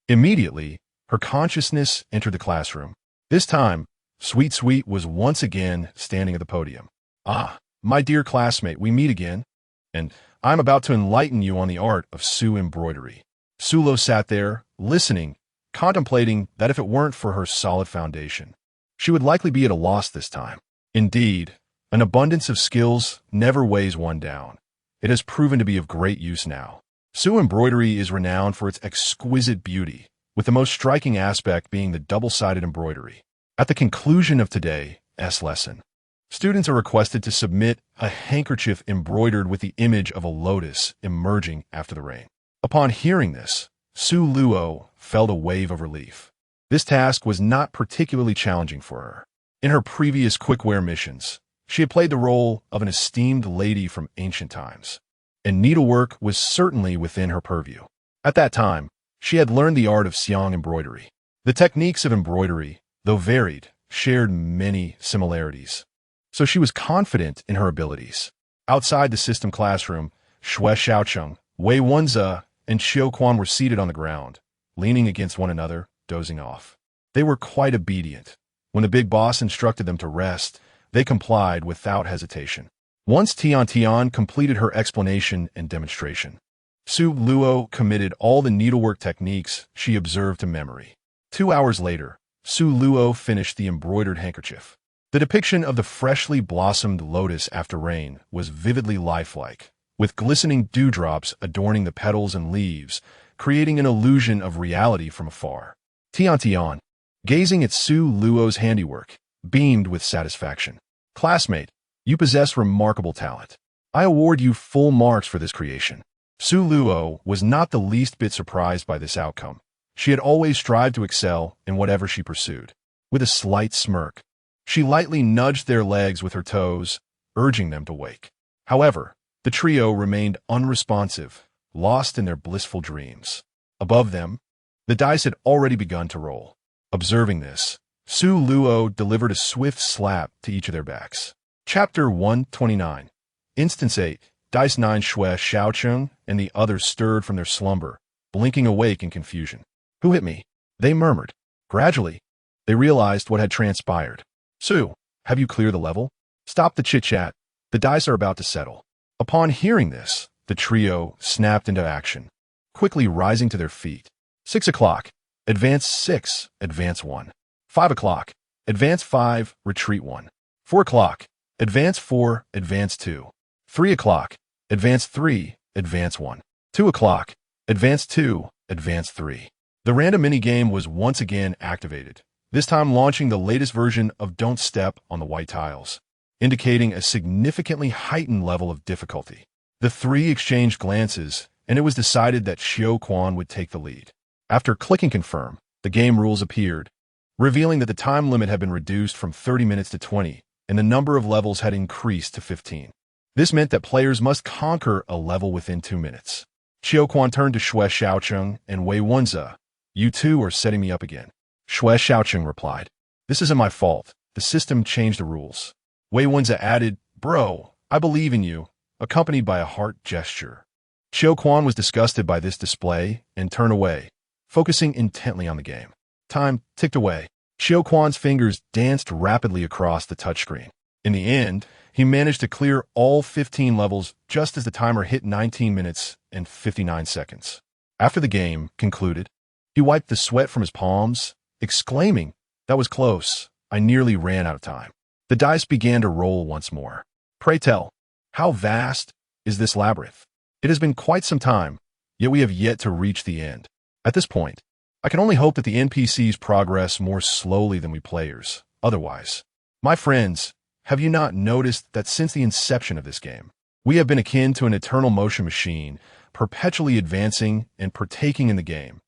Immediately, her consciousness entered the classroom. This time, Sweet was once again standing at the podium. "Ah, my dear classmate, we meet again, and I'm about to enlighten you on the art of Su embroidery." Su Luo sat there, listening, contemplating that if it weren't for her solid foundation, she would likely be at a loss this time. Indeed, an abundance of skills never weighs one down. It has proven to be of great use now. Su embroidery is renowned for its exquisite beauty, with the most striking aspect being the double-sided embroidery. At the conclusion of today's lesson, students are requested to submit a handkerchief embroidered with the image of a lotus emerging after the rain. Upon hearing this, Su Luo felt a wave of relief. This task was not particularly challenging for her. In her previous quick-wear missions, she had played the role of an esteemed lady from ancient times, and needlework was certainly within her purview. At that time, she had learned the art of xiang embroidery. The techniques of embroidery, though varied, shared many similarities, so she was confident in her abilities. Outside the system classroom, Xue Xiaocheng, Wei Wenza, and Xiao Quan were seated on the ground, leaning against one another, dozing off. They were quite obedient. When the big boss instructed them to rest, they complied without hesitation. Once Tian completed her explanation and demonstration, Su Luo committed all the needlework techniques she observed to memory. 2 hours later, Su Luo finished the embroidered handkerchief. The depiction of the freshly blossomed lotus after rain was vividly lifelike, with glistening dewdrops adorning the petals and leaves, creating an illusion of reality from afar. Tian, gazing at Su Luo's handiwork, beamed with satisfaction. "Classmate, you possess remarkable talent. I award you full marks for this creation." Su Luo was not the least bit surprised by this outcome. She had always strived to excel in whatever she pursued. With a slight smirk, she lightly nudged their legs with her toes, urging them to wake. However, the trio remained unresponsive, lost in their blissful dreams. Above them, the dice had already begun to roll. Observing this, Su Luo delivered a swift slap to each of their backs. Chapter 129. Instance 8. Dice 9. Xue Xiaocheng and the others stirred from their slumber, blinking awake in confusion. "Who hit me?" they murmured. Gradually, they realized what had transpired. "Su, have you cleared the level? Stop the chit-chat. The dice are about to settle." Upon hearing this, the trio snapped into action, quickly rising to their feet. 6 o'clock, advance 6, advance 1. 5 o'clock, advance 5, retreat 1. 4 o'clock, advance 4, advance 2. 3 o'clock, advance 3, advance 1. 2 o'clock, advance 2, advance 3. The random minigame was once again activated, this time launching the latest version of Don't Step on the White Tiles, indicating a significantly heightened level of difficulty. The three exchanged glances, and it was decided that Xiao Quan would take the lead. After clicking confirm, the game rules appeared, revealing that the time limit had been reduced from 30 minutes to 20, and the number of levels had increased to 15. This meant that players must conquer a level within 2 minutes. Qiuquan turned to Xue Xiaocheng and Wei Wenze. You two are setting me up again. Xue Xiaocheng replied. This isn't my fault. The system changed the rules. Wei Wenze added, Bro, I believe in you, accompanied by a heart gesture. Qiuquan was disgusted by this display and turned away, focusing intently on the game. Time ticked away. Qiuquan's fingers danced rapidly across the touchscreen. In the end, he managed to clear all 15 levels just as the timer hit 19 minutes and 59 seconds. After the game concluded, he wiped the sweat from his palms, exclaiming, That was close. I nearly ran out of time. The dice began to roll once more. Pray tell, how vast is this labyrinth? It has been quite some time, yet we have yet to reach the end. At this point, I can only hope that the NPCs progress more slowly than we players. Otherwise, my friends, have you not noticed that since the inception of this game, we have been akin to an eternal motion machine, perpetually advancing and partaking in the game?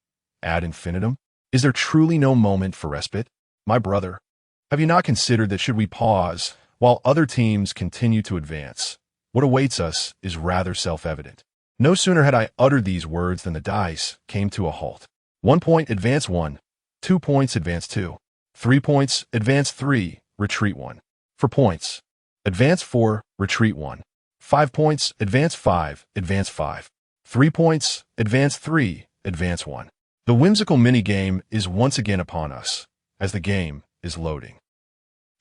Ad infinitum? Is there truly no moment for respite? My brother, have you not considered that should we pause while other teams continue to advance, what awaits us is rather self-evident. No sooner had I uttered these words than the dice came to a halt. 1 point, advance 1. 2 points, advance 2. 3 points, advance 3, retreat 1. 4 points, advance 4, retreat 1. 5 points, advance 5, advance 5. 3 points, advance 3, advance 1. The whimsical minigame is once again upon us, as the game is loading.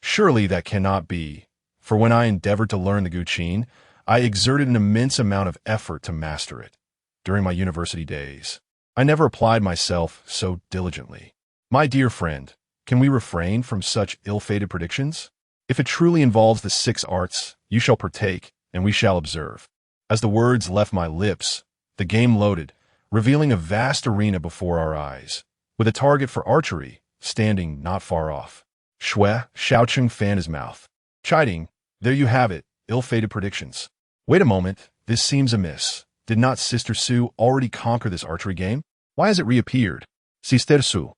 Surely that cannot be, for when I endeavored to learn the Guqin, I exerted an immense amount of effort to master it. During my university days, I never applied myself so diligently. My dear friend, can we refrain from such ill-fated predictions? If it truly involves the 6 arts, you shall partake, and we shall observe. As the words left my lips, the game loaded, revealing a vast arena before our eyes, with a target for archery standing not far off. Xue Xiaocheng fanned his mouth, chiding, There you have it, ill-fated predictions. Wait a moment, this seems amiss. Did not Sister Su already conquer this archery game? Why has it reappeared? Sister Su,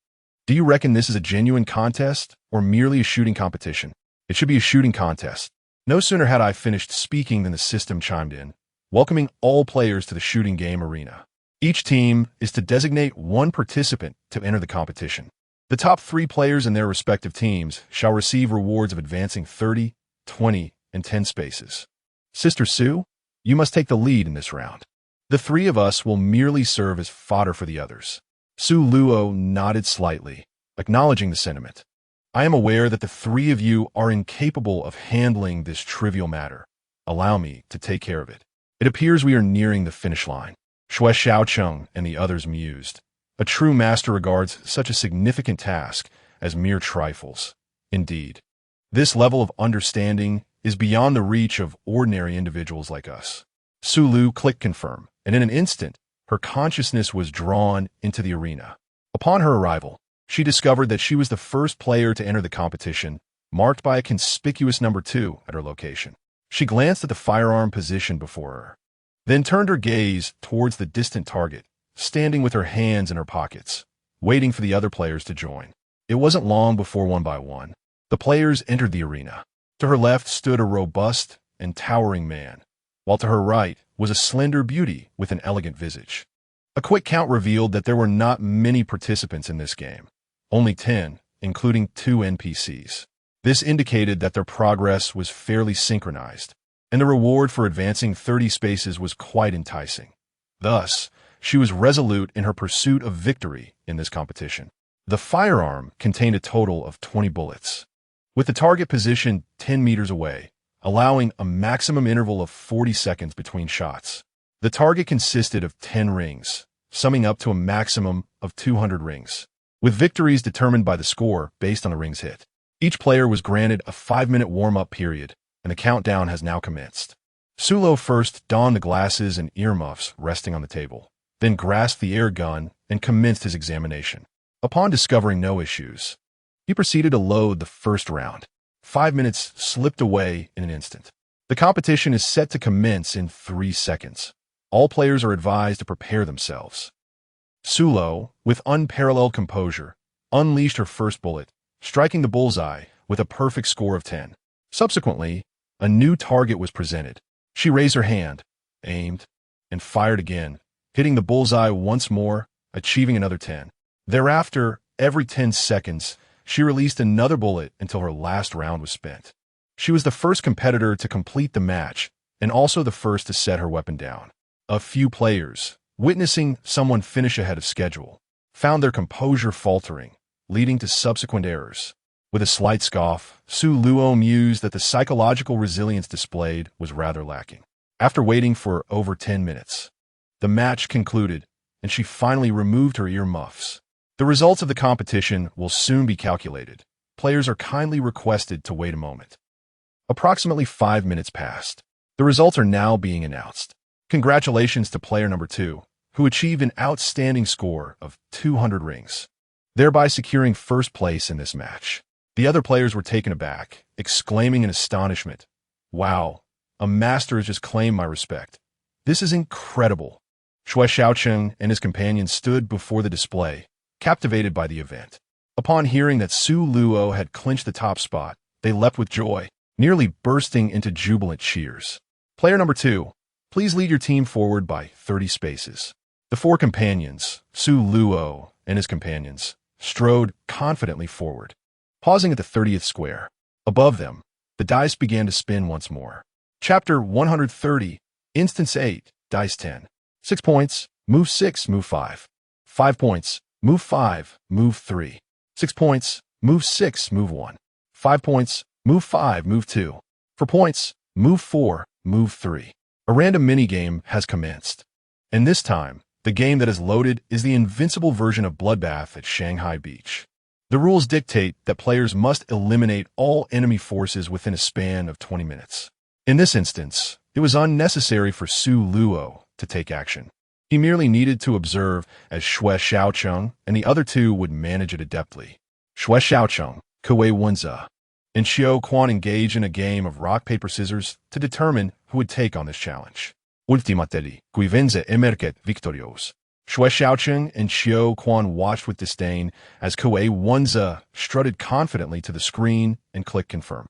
do you reckon this is a genuine contest or merely a shooting competition? It should be a shooting contest. No sooner had I finished speaking than the system chimed in, welcoming all players to the shooting game arena. Each team is to designate 1 participant to enter the competition. The top 3 players in their respective teams shall receive rewards of advancing 30, 20, and 10 spaces. Sister Su, you must take the lead in this round. The 3 of us will merely serve as fodder for the others. Su Luo nodded slightly, acknowledging the sentiment. I am aware that the 3 of you are incapable of handling this trivial matter. Allow me to take care of it. It appears we are nearing the finish line. Xue Xiaocheng and the others mused. A true master regards such a significant task as mere trifles. Indeed, this level of understanding is beyond the reach of ordinary individuals like us. Su Lu clicked confirm, and in an instant, her consciousness was drawn into the arena. Upon her arrival, she discovered that she was the first player to enter the competition, marked by a conspicuous number 2 at her location. She glanced at the firearm positioned before her, then turned her gaze towards the distant target, standing with her hands in her pockets, waiting for the other players to join. It wasn't long before one by one, the players entered the arena. To her left stood a robust and towering man, while to her right was a slender beauty with an elegant visage. A quick count revealed that there were not many participants in this game, only 10, including 2 NPCs. This indicated that their progress was fairly synchronized, and the reward for advancing 30 spaces was quite enticing. Thus, she was resolute in her pursuit of victory in this competition. The firearm contained a total of 20 bullets, with the target positioned 10 meters away, allowing a maximum interval of 40 seconds between shots. The target consisted of 10 rings, summing up to a maximum of 200 rings, with victories determined by the score based on the rings hit. Each player was granted a 5-minute warm-up period, and the countdown has now commenced. Sulo first donned the glasses and earmuffs resting on the table, then grasped the air gun and commenced his examination. Upon discovering no issues, he proceeded to load the first round. 5 minutes slipped away in an instant. The competition is set to commence in 3 seconds. All players are advised to prepare themselves. Sulo, with unparalleled composure, unleashed her first bullet striking the bullseye with a perfect score of 10. Subsequently, a new target was presented. She raised her hand, aimed, and fired again, hitting the bullseye once more, achieving another 10. Thereafter, every 10 seconds, she released another bullet until her last round was spent. She was the first competitor to complete the match, and also the first to set her weapon down. A few players, witnessing someone finish ahead of schedule, found their composure faltering, leading to subsequent errors. With a slight scoff, Su Luo mused that the psychological resilience displayed was rather lacking. After waiting for over 10 minutes, the match concluded, and she finally removed her earmuffs. The results of the competition will soon be calculated. Players are kindly requested to wait a moment. Approximately 5 minutes passed. The results are now being announced. Congratulations to player number 2, who achieved an outstanding score of 200 rings, thereby securing first place in this match. The other players were taken aback, exclaiming in astonishment, "Wow, a master has just claimed my respect. This is incredible." Shui Xiaocheng and his companions stood before the display, captivated by the event. Upon hearing that Su Luo had clinched the top spot, they leapt with joy, nearly bursting into jubilant cheers. Player number 2, please lead your team forward by 30 spaces. The 4 companions, Su Luo and his companions, strode confidently forward. Pausing at the 30th square, above them, the dice began to spin once more. Chapter 130, Instance 8, Dice 10. 6 points, move 6, move 5. 5 points, move 5, move 3. 6 points, move 6, move 1. 5 points, move 5, move 2. 4 points, move 4, move 3. A random minigame has commenced. And this time, the game that is loaded is the invincible version of Bloodbath at Shanghai Beach. The rules dictate that players must eliminate all enemy forces within a span of 20 minutes. In this instance, it was unnecessary for Su Luo to take action. He merely needed to observe as Shui Xiaocheng and the other 2 would manage it adeptly. Shui Xiaocheng, Kuei Wenze, and Xiao Quan engaged in a game of rock, paper, scissors to determine who would take on this challenge. Ultimately, Kui Wenze emerget victorios. Shui Xiaocheng and Xiao Quan watched with disdain as Kuei Wenze strutted confidently to the screen and clicked confirm.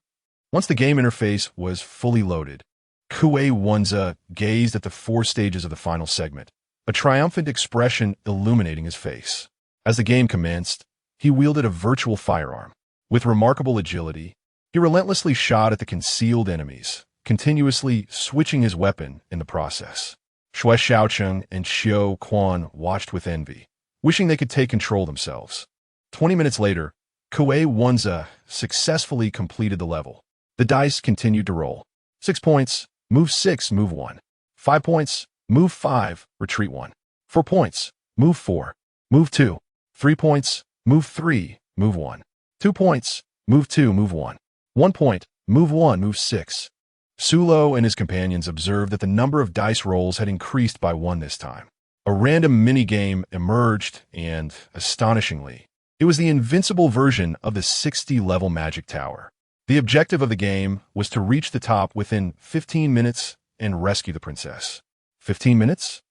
Once the game interface was fully loaded, Kuei Wenze gazed at the 4 stages of the final segment, a triumphant expression illuminating his face. As the game commenced, he wielded a virtual firearm. With remarkable agility, he relentlessly shot at the concealed enemies, continuously switching his weapon in the process. Shui Xiaocheng and Xiao Quan watched with envy, wishing they could take control themselves. 20 minutes later, Kuei Wenze successfully completed the level. The dice continued to roll. 6 points, move 6, move 1. 5 points, move 5, retreat 1. 4 points, move 4, move 2. 3 points, move 3, move 1. 2 points, move 2, move 1. 1 point, move 1, move 6. Su Luo and his companions observed that the number of dice rolls had increased by 1 this time. A random minigame emerged and, astonishingly, it was the invincible version of the 60-level Magic Tower. The objective of the game was to reach the top within 15 minutes and rescue the princess. 15 minutes?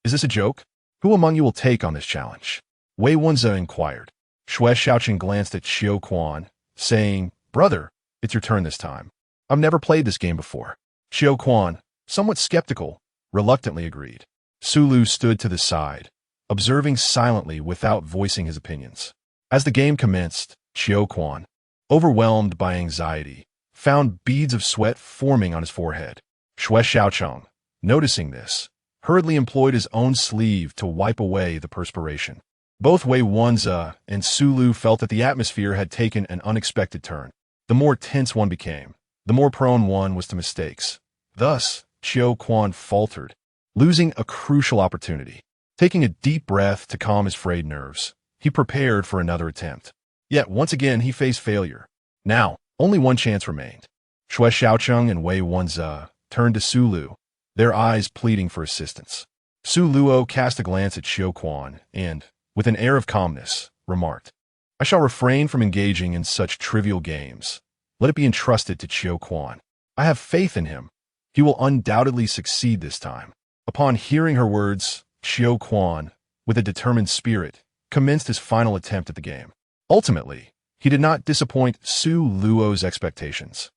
Is this a joke? Who among you will take on this challenge? Wei Wenze inquired. Shui Xiaocheng glanced at Xiao Quan, saying, "Brother, it's your turn this time. I've never played this game before." Xiao Quan, somewhat skeptical, reluctantly agreed. Su Lu stood to the side, observing silently without voicing his opinions. As the game commenced, Xiao Quan, overwhelmed by anxiety, found beads of sweat forming on his forehead. Shui Xiaocheng, noticing this, hurriedly employed his own sleeve to wipe away the perspiration. Both Wei Wenze and Su Lu felt that the atmosphere had taken an unexpected turn. The more tense one became, the more prone one was to mistakes. Thus, Xiao Quan faltered, losing a crucial opportunity. Taking a deep breath to calm his frayed nerves, he prepared for another attempt. Yet once again he faced failure. Now, only one chance remained. Shui Xiaocheng and Wei Wenze turned to Su Lu, their eyes pleading for assistance. Su Luo cast a glance at Xiao Quan and, with an air of calmness, remarked, "I shall refrain from engaging in such trivial games. Let it be entrusted to Xiao Quan. I have faith in him. He will undoubtedly succeed this time." Upon hearing her words, Xiao Quan, with a determined spirit, commenced his final attempt at the game. Ultimately, he did not disappoint Su Luo's expectations,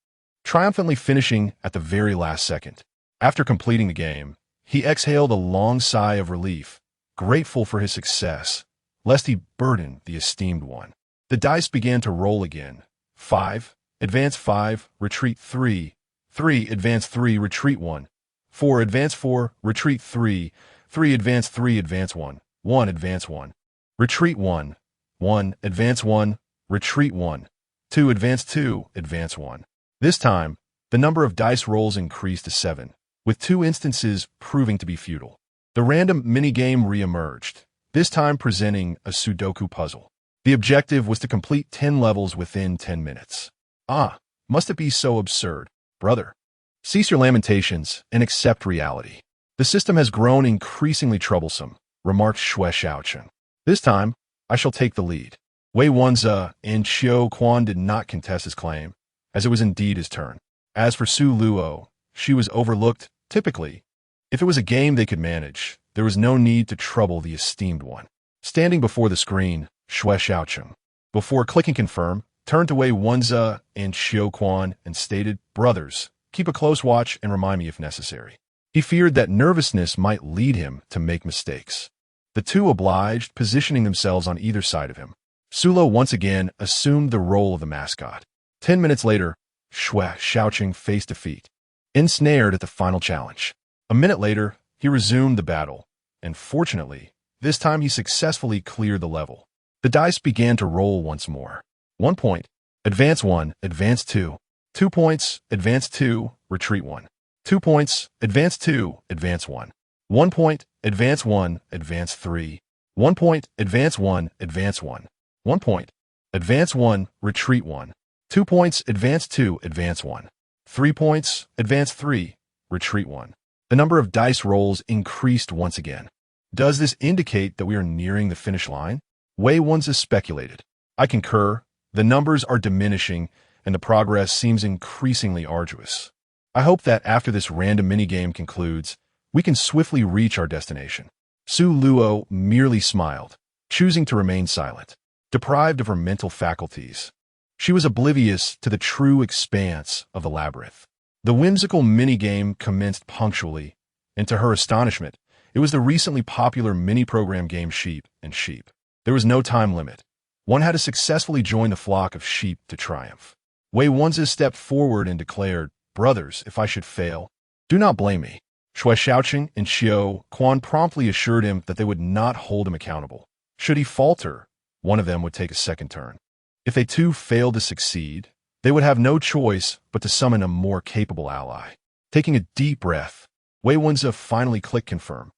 triumphantly finishing at the very last second. After completing the game, he exhaled a long sigh of relief, grateful for his success, lest he burden the esteemed one. The dice began to roll again. 5, advance 5, retreat 3, 3, advance 3, retreat 1, 4, advance 4, retreat 3, 3, advance 3, advance 1, 1, advance 1, retreat 1, 1, advance 1, retreat 1, 2, advance 2, advance 1. This time, the number of dice rolls increased to 7, with 2 instances proving to be futile. The random minigame re-emerged, this time presenting a Sudoku puzzle. The objective was to complete 10 levels within 10 minutes. Ah, must it be so absurd, brother? Cease your lamentations and accept reality. The system has grown increasingly troublesome, remarked Xue Xiaocheng. This time, I shall take the lead. Wei Wenze and Qiu Quan did not contest his claim, as it was indeed his turn. As for Su Luo, she was overlooked. Typically, if it was a game they could manage, there was no need to trouble the esteemed one. Standing before the screen, Xue Xiaocheng, before clicking confirm, turned to Wei Wenze and Qiu Quan and stated, "Brothers, keep a close watch and remind me if necessary." He feared that nervousness might lead him to make mistakes. The two obliged, positioning themselves on either side of him. Su Luo once again assumed the role of the mascot. 10 minutes later, Xue Xiaocheng faced defeat, ensnared at the final challenge. A minute later, he resumed the battle, and fortunately, this time he successfully cleared the level. The dice began to roll once more. 1 point, advance 1, advance 2. 2 points, advance 2, retreat 1. 2 points, advance 2, advance 1. 1 point, advance 1, advance 3. 1 point, advance 1, advance 1. 1 point, advance 1, retreat 1. 2 points, advance 2, advance 1. 3 points, advance 3, retreat 1. The number of dice rolls increased once again. Does this indicate that we are nearing the finish line? Wei Wenze speculated. I concur. The numbers are diminishing, and the progress seems increasingly arduous. I hope that after this random minigame concludes, we can swiftly reach our destination. Su Luo merely smiled, choosing to remain silent. Deprived of her mental faculties, she was oblivious to the true expanse of the labyrinth. The whimsical minigame commenced punctually, and to her astonishment, it was the recently popular mini-program game Sheep and Sheep. There was no time limit. One had to successfully join the flock of sheep to triumph. Wei Wenze stepped forward and declared, "Brothers, if I should fail, do not blame me." Xue Xiaocheng and Qiu Quan promptly assured him that they would not hold him accountable. Should he falter, one of them would take a second turn. If they too failed to succeed, they would have no choice but to summon a more capable ally. Taking a deep breath, Wei Wenze finally clicked confirm.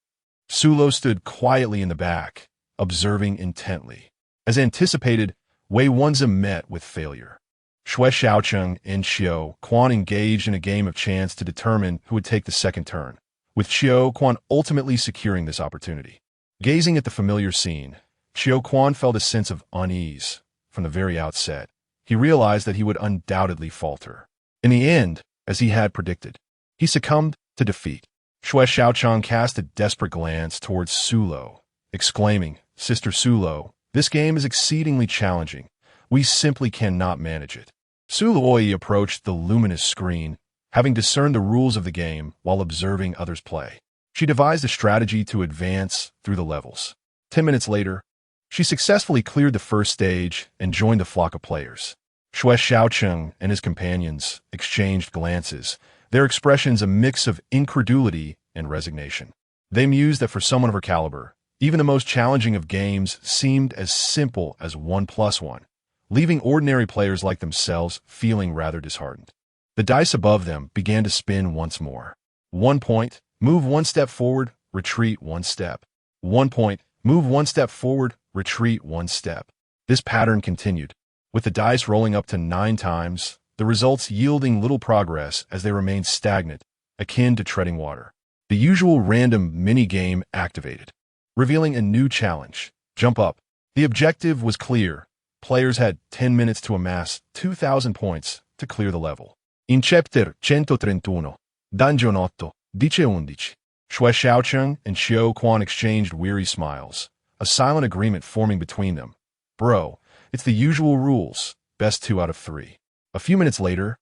Su Luo stood quietly in the back, observing intently. As anticipated, Wei Wenze met with failure. Xue Xiaocheng and Qiu Quan engaged in a game of chance to determine who would take the second turn, with Qiu Quan ultimately securing this opportunity. Gazing at the familiar scene, Qiu Quan felt a sense of unease. From the very outset, he realized that he would undoubtedly falter. In the end, as he had predicted, he succumbed to defeat. Xue Xiaocheng cast a desperate glance towards Su Luo, exclaiming, "Sister Su Luo, this game is exceedingly challenging. We simply cannot manage it." Su Luo approached the luminous screen, having discerned the rules of the game while observing others play. She devised a strategy to advance through the levels. 10 minutes later, she successfully cleared the first stage and joined the flock of players. Xue Xiaocheng and his companions exchanged glances, their expressions a mix of incredulity and resignation. They mused that for someone of her caliber, even the most challenging of games seemed as simple as 1 + 1, leaving ordinary players like themselves feeling rather disheartened. The dice above them began to spin once more. 1 point, move 1 step forward, retreat 1 step. 1 point, move 1 step forward, retreat 1 step. This pattern continued, with the dice rolling up to 9 times, the results yielding little progress as they remained stagnant, akin to treading water. The usual random mini-game activated, revealing a new challenge. Jump up. The objective was clear. Players had 10 minutes to amass 2,000 points to clear the level. In Chapter 131, Dungeon 8, Dice 11, Xue Xiaocheng and Qiu Quan exchanged weary smiles, a silent agreement forming between them. "Bro, it's the usual rules. best 2 out of 3. A few minutes later,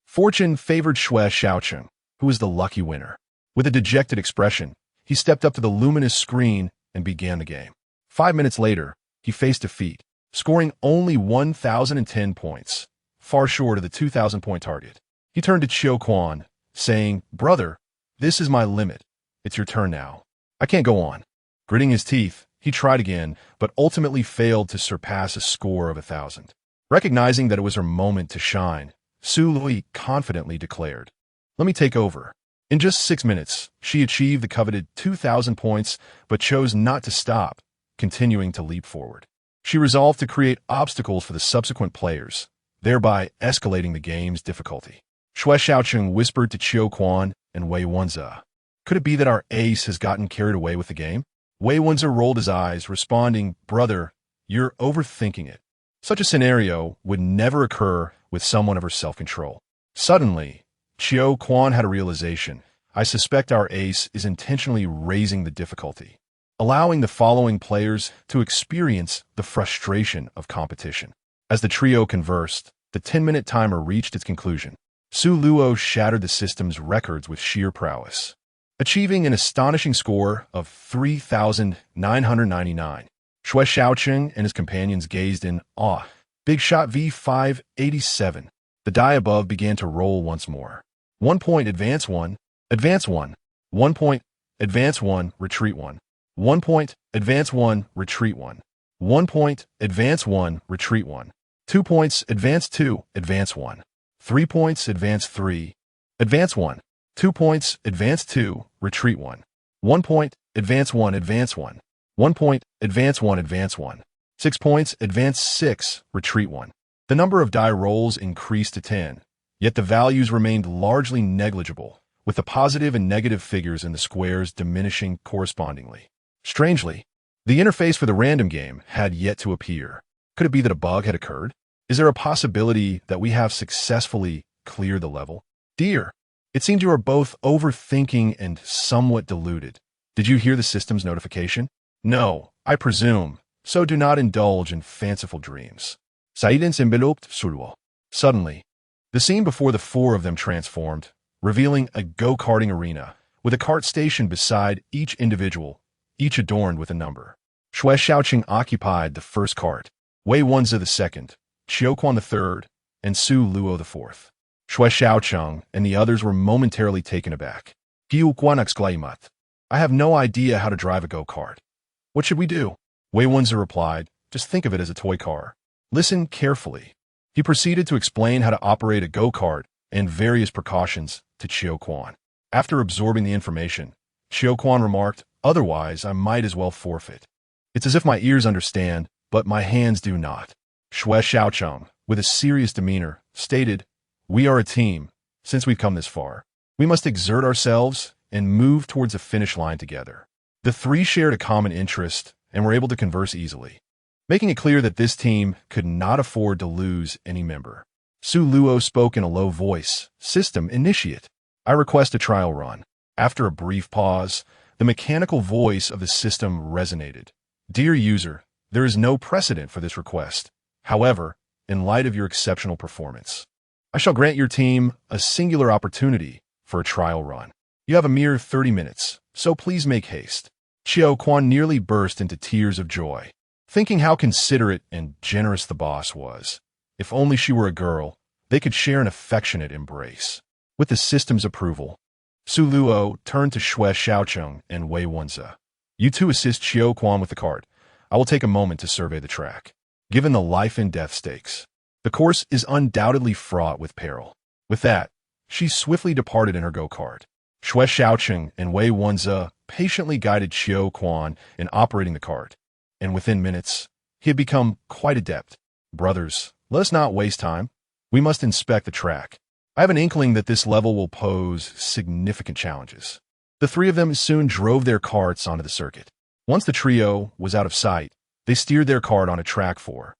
fortune favored Xue Xiaocheng, who was the lucky winner. With a dejected expression, he stepped up to the luminous screen and began the game. 5 minutes later, he faced defeat, scoring only 1,010 points, far short of the 2,000-point target. He turned to Qiu Quan, saying, "Brother, this is my limit. It's your turn now. I can't go on." Gritting his teeth, he tried again, but ultimately failed to surpass a score of 1,000. Recognizing that it was her moment to shine, Su Lui confidently declared, "Let me take over." In just 6 minutes, she achieved the coveted 2,000 points, but chose not to stop, continuing to leap forward. She resolved to create obstacles for the subsequent players, thereby escalating the game's difficulty. Xue Xiaocheng whispered to Qiu Quan and Wei Wenze, "Could it be that our ace has gotten carried away with the game?" Wei Wenze rolled his eyes, responding, "Brother, you're overthinking it. Such a scenario would never occur with someone of her self-control." Suddenly, Qiu Quan had a realization. "I suspect our ace is intentionally raising the difficulty, allowing the following players to experience the frustration of competition." As the trio conversed, the 10-minute timer reached its conclusion. Su Luo shattered the system's records with sheer prowess, achieving an astonishing score of 3,999. Xue Xiaocheng and his companions gazed in awe. Big shot V587. The die above began to roll once more. 1 point, advance 1, advance 1. 1 point, advance 1, retreat 1. 1 point, advance 1, retreat 1. 1 point, advance 1, retreat 1. 2 points, advance 2, advance 1. 3 points, advance 3, advance 1. 2 points, advance 2, retreat 1. 1 point, advance 1, advance 1. 1 point, advance 1, advance 1. 6 points, advance 6, retreat 1. The number of die rolls increased to 10, yet the values remained largely negligible, with the positive and negative figures in the squares diminishing correspondingly. Strangely, the interface for the random game had yet to appear. Could it be that a bug had occurred? Is there a possibility that we have successfully cleared the level? Dear, it seems you are both overthinking and somewhat deluded. Did you hear the system's notification? No, I presume, so do not indulge in fanciful dreams. Silence enveloped Sulwo. Suddenly, the scene before the 4 of them transformed, revealing a go-karting arena, with a kart station beside each individual, each adorned with a number. Xue Xiaocheng occupied the first kart, Wei Wenze the second, Qiu Quan the third, and Su Luo the fourth. Xue Xiaocheng and the others were momentarily taken aback. Qiu Quan exclaimed, "I have no idea how to drive a go-kart. What should we do?" Wei Wenze replied, "Just think of it as a toy car. Listen carefully." He proceeded to explain how to operate a go-kart and various precautions to Qiu Quan. After absorbing the information, Qiu Quan remarked, "Otherwise, I might as well forfeit. It's as if my ears understand, but my hands do not." Xue Xiaocheng, with a serious demeanor, stated, "We are a team. Since we've come this far, we must exert ourselves and move towards the finish line together." The 3 shared a common interest and were able to converse easily, making it clear that this team could not afford to lose any member. Su Luo spoke in a low voice, "System initiate. I request a trial run." After a brief pause, the mechanical voice of the system resonated. "Dear user, there is no precedent for this request. However, in light of your exceptional performance, I shall grant your team a singular opportunity for a trial run. You have a mere 30 minutes, so please make haste." Qiu Quan nearly burst into tears of joy, thinking how considerate and generous the boss was. If only she were a girl, they could share an affectionate embrace. With the system's approval, Su Luo turned to Xue Xiaocheng and Wei Wenze. "You two assist Qiu Quan with the cart. I will take a moment to survey the track." Given the life and death stakes, the course is undoubtedly fraught with peril. With that, she swiftly departed in her go-kart. Xue Xiaocheng and Wei Wenze patiently guided Qiu Quan in operating the cart, and within minutes, he had become quite adept. "Brothers, let us not waste time. We must inspect the track. I have an inkling that this level will pose significant challenges." The 3 of them soon drove their carts onto the circuit. Once the trio was out of sight, they steered their cart on a track 4,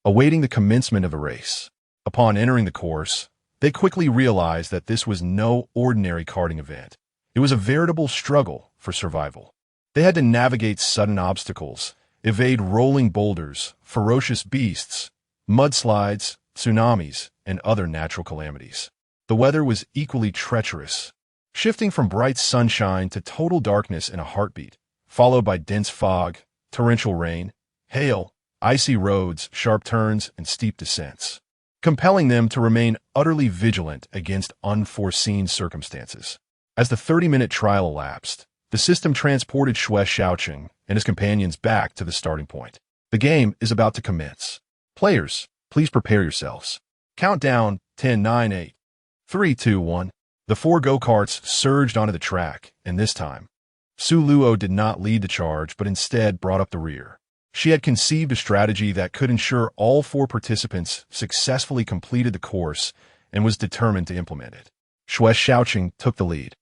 awaiting the commencement of a race. Upon entering the course, they quickly realized that this was no ordinary karting event. It was a veritable struggle for survival. They had to navigate sudden obstacles, evade rolling boulders, ferocious beasts, mudslides, tsunamis, and other natural calamities. The weather was equally treacherous, shifting from bright sunshine to total darkness in a heartbeat, followed by dense fog, torrential rain, hail, icy roads, sharp turns, and steep descents, compelling them to remain utterly vigilant against unforeseen circumstances. As the 30-minute trial elapsed, the system transported Xue Xiaoqing and his companions back to the starting point. The game is about to commence. Players, please prepare yourselves. Countdown 10, 9, 8, 3, 2, 1. The 4 go-karts surged onto the track, and this time, Su Luo did not lead the charge but instead brought up the rear. She had conceived a strategy that could ensure all 4 participants successfully completed the course and was determined to implement it. Xue Xiaoqing took the lead,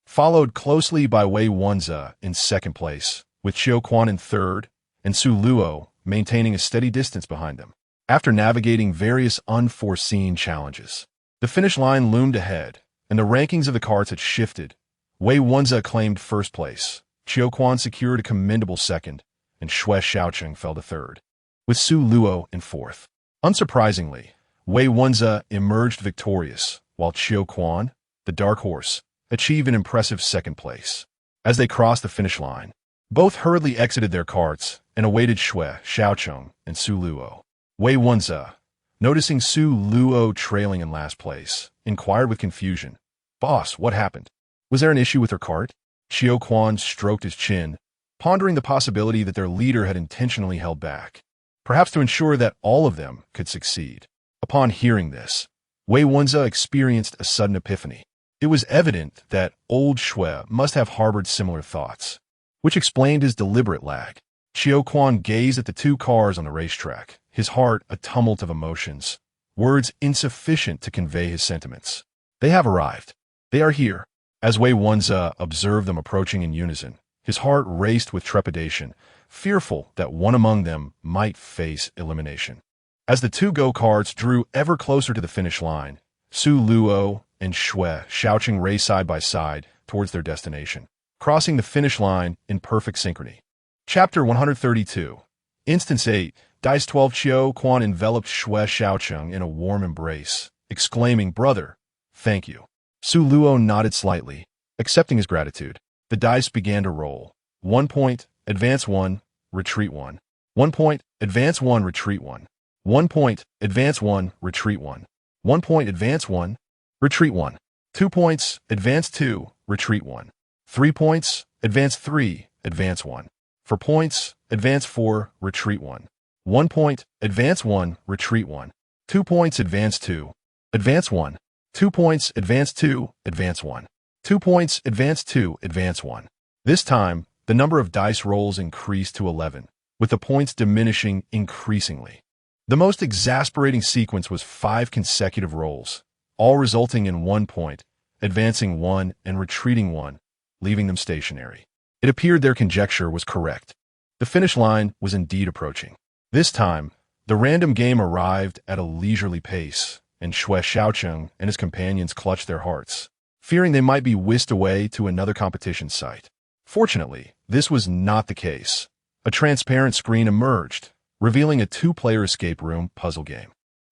followed closely by Wei Wenze in second place, with Qiu Quan in third, and Su Luo maintaining a steady distance behind them. After navigating various unforeseen challenges, the finish line loomed ahead, and the rankings of the carts had shifted. Wei Wenze claimed first place, Qiu Quan secured a commendable second, and Xue Xiaoqing fell to third, with Su Luo in fourth. Unsurprisingly, Wei Wenze emerged victorious, while Qiu Quan, the dark horse, achieved an impressive second place. As they crossed the finish line, both hurriedly exited their carts and awaited Xue Xiaoqing and Su Luo. Wei Wenze, noticing Su Luo trailing in last place, inquired with confusion, "Boss, what happened? Was there an issue with her cart?" Qiu Quan stroked his chin, pondering the possibility that their leader had intentionally held back, perhaps to ensure that all of them could succeed. Upon hearing this, Wei Wenze experienced a sudden epiphany. It was evident that old Xue must have harbored similar thoughts, which explained his deliberate lag. Qiu Quan gazed at the 2 cars on the racetrack, his heart a tumult of emotions, words insufficient to convey his sentiments. "They have arrived. They are here." As Wei Wenze observed them approaching in unison, his heart raced with trepidation, fearful that one among them might face elimination. As the 2 go-karts drew ever closer to the finish line, Su Luo and Xue Xiaoqing raced side by side towards their destination, crossing the finish line in perfect synchrony. Chapter 132. Instance 8. Dice 12. Qiu Quan enveloped Xue Xiaoqing in a warm embrace, exclaiming, "Brother, thank you." Su Luo nodded slightly, accepting his gratitude. The dice began to roll. 1 point, advance 1, retreat 1. 1 point, advance 1, retreat 1. 1 point, advance 1, retreat 1. 1 point, advance 1, retreat 1. 2 points, advance 2, retreat 1. 3 points, advance 3, advance 1. 4 points, advance 4, retreat 1. 1 point, advance 1, retreat 1. 2 points, advance 2, advance 1. 2 points, advance 2, advance 1. 2 points, advance 2, advance 1. This time, the number of dice rolls increased to 11, with the points diminishing increasingly. The most exasperating sequence was 5 consecutive rolls, all resulting in 1 point, advancing 1 and retreating 1, leaving them stationary. It appeared their conjecture was correct. The finish line was indeed approaching. This time, the random game arrived at a leisurely pace, and Xue Xiaoqing and his companions clutched their hearts, fearing they might be whisked away to another competition site. Fortunately, this was not the case. A transparent screen emerged, revealing a 2-player escape room puzzle game.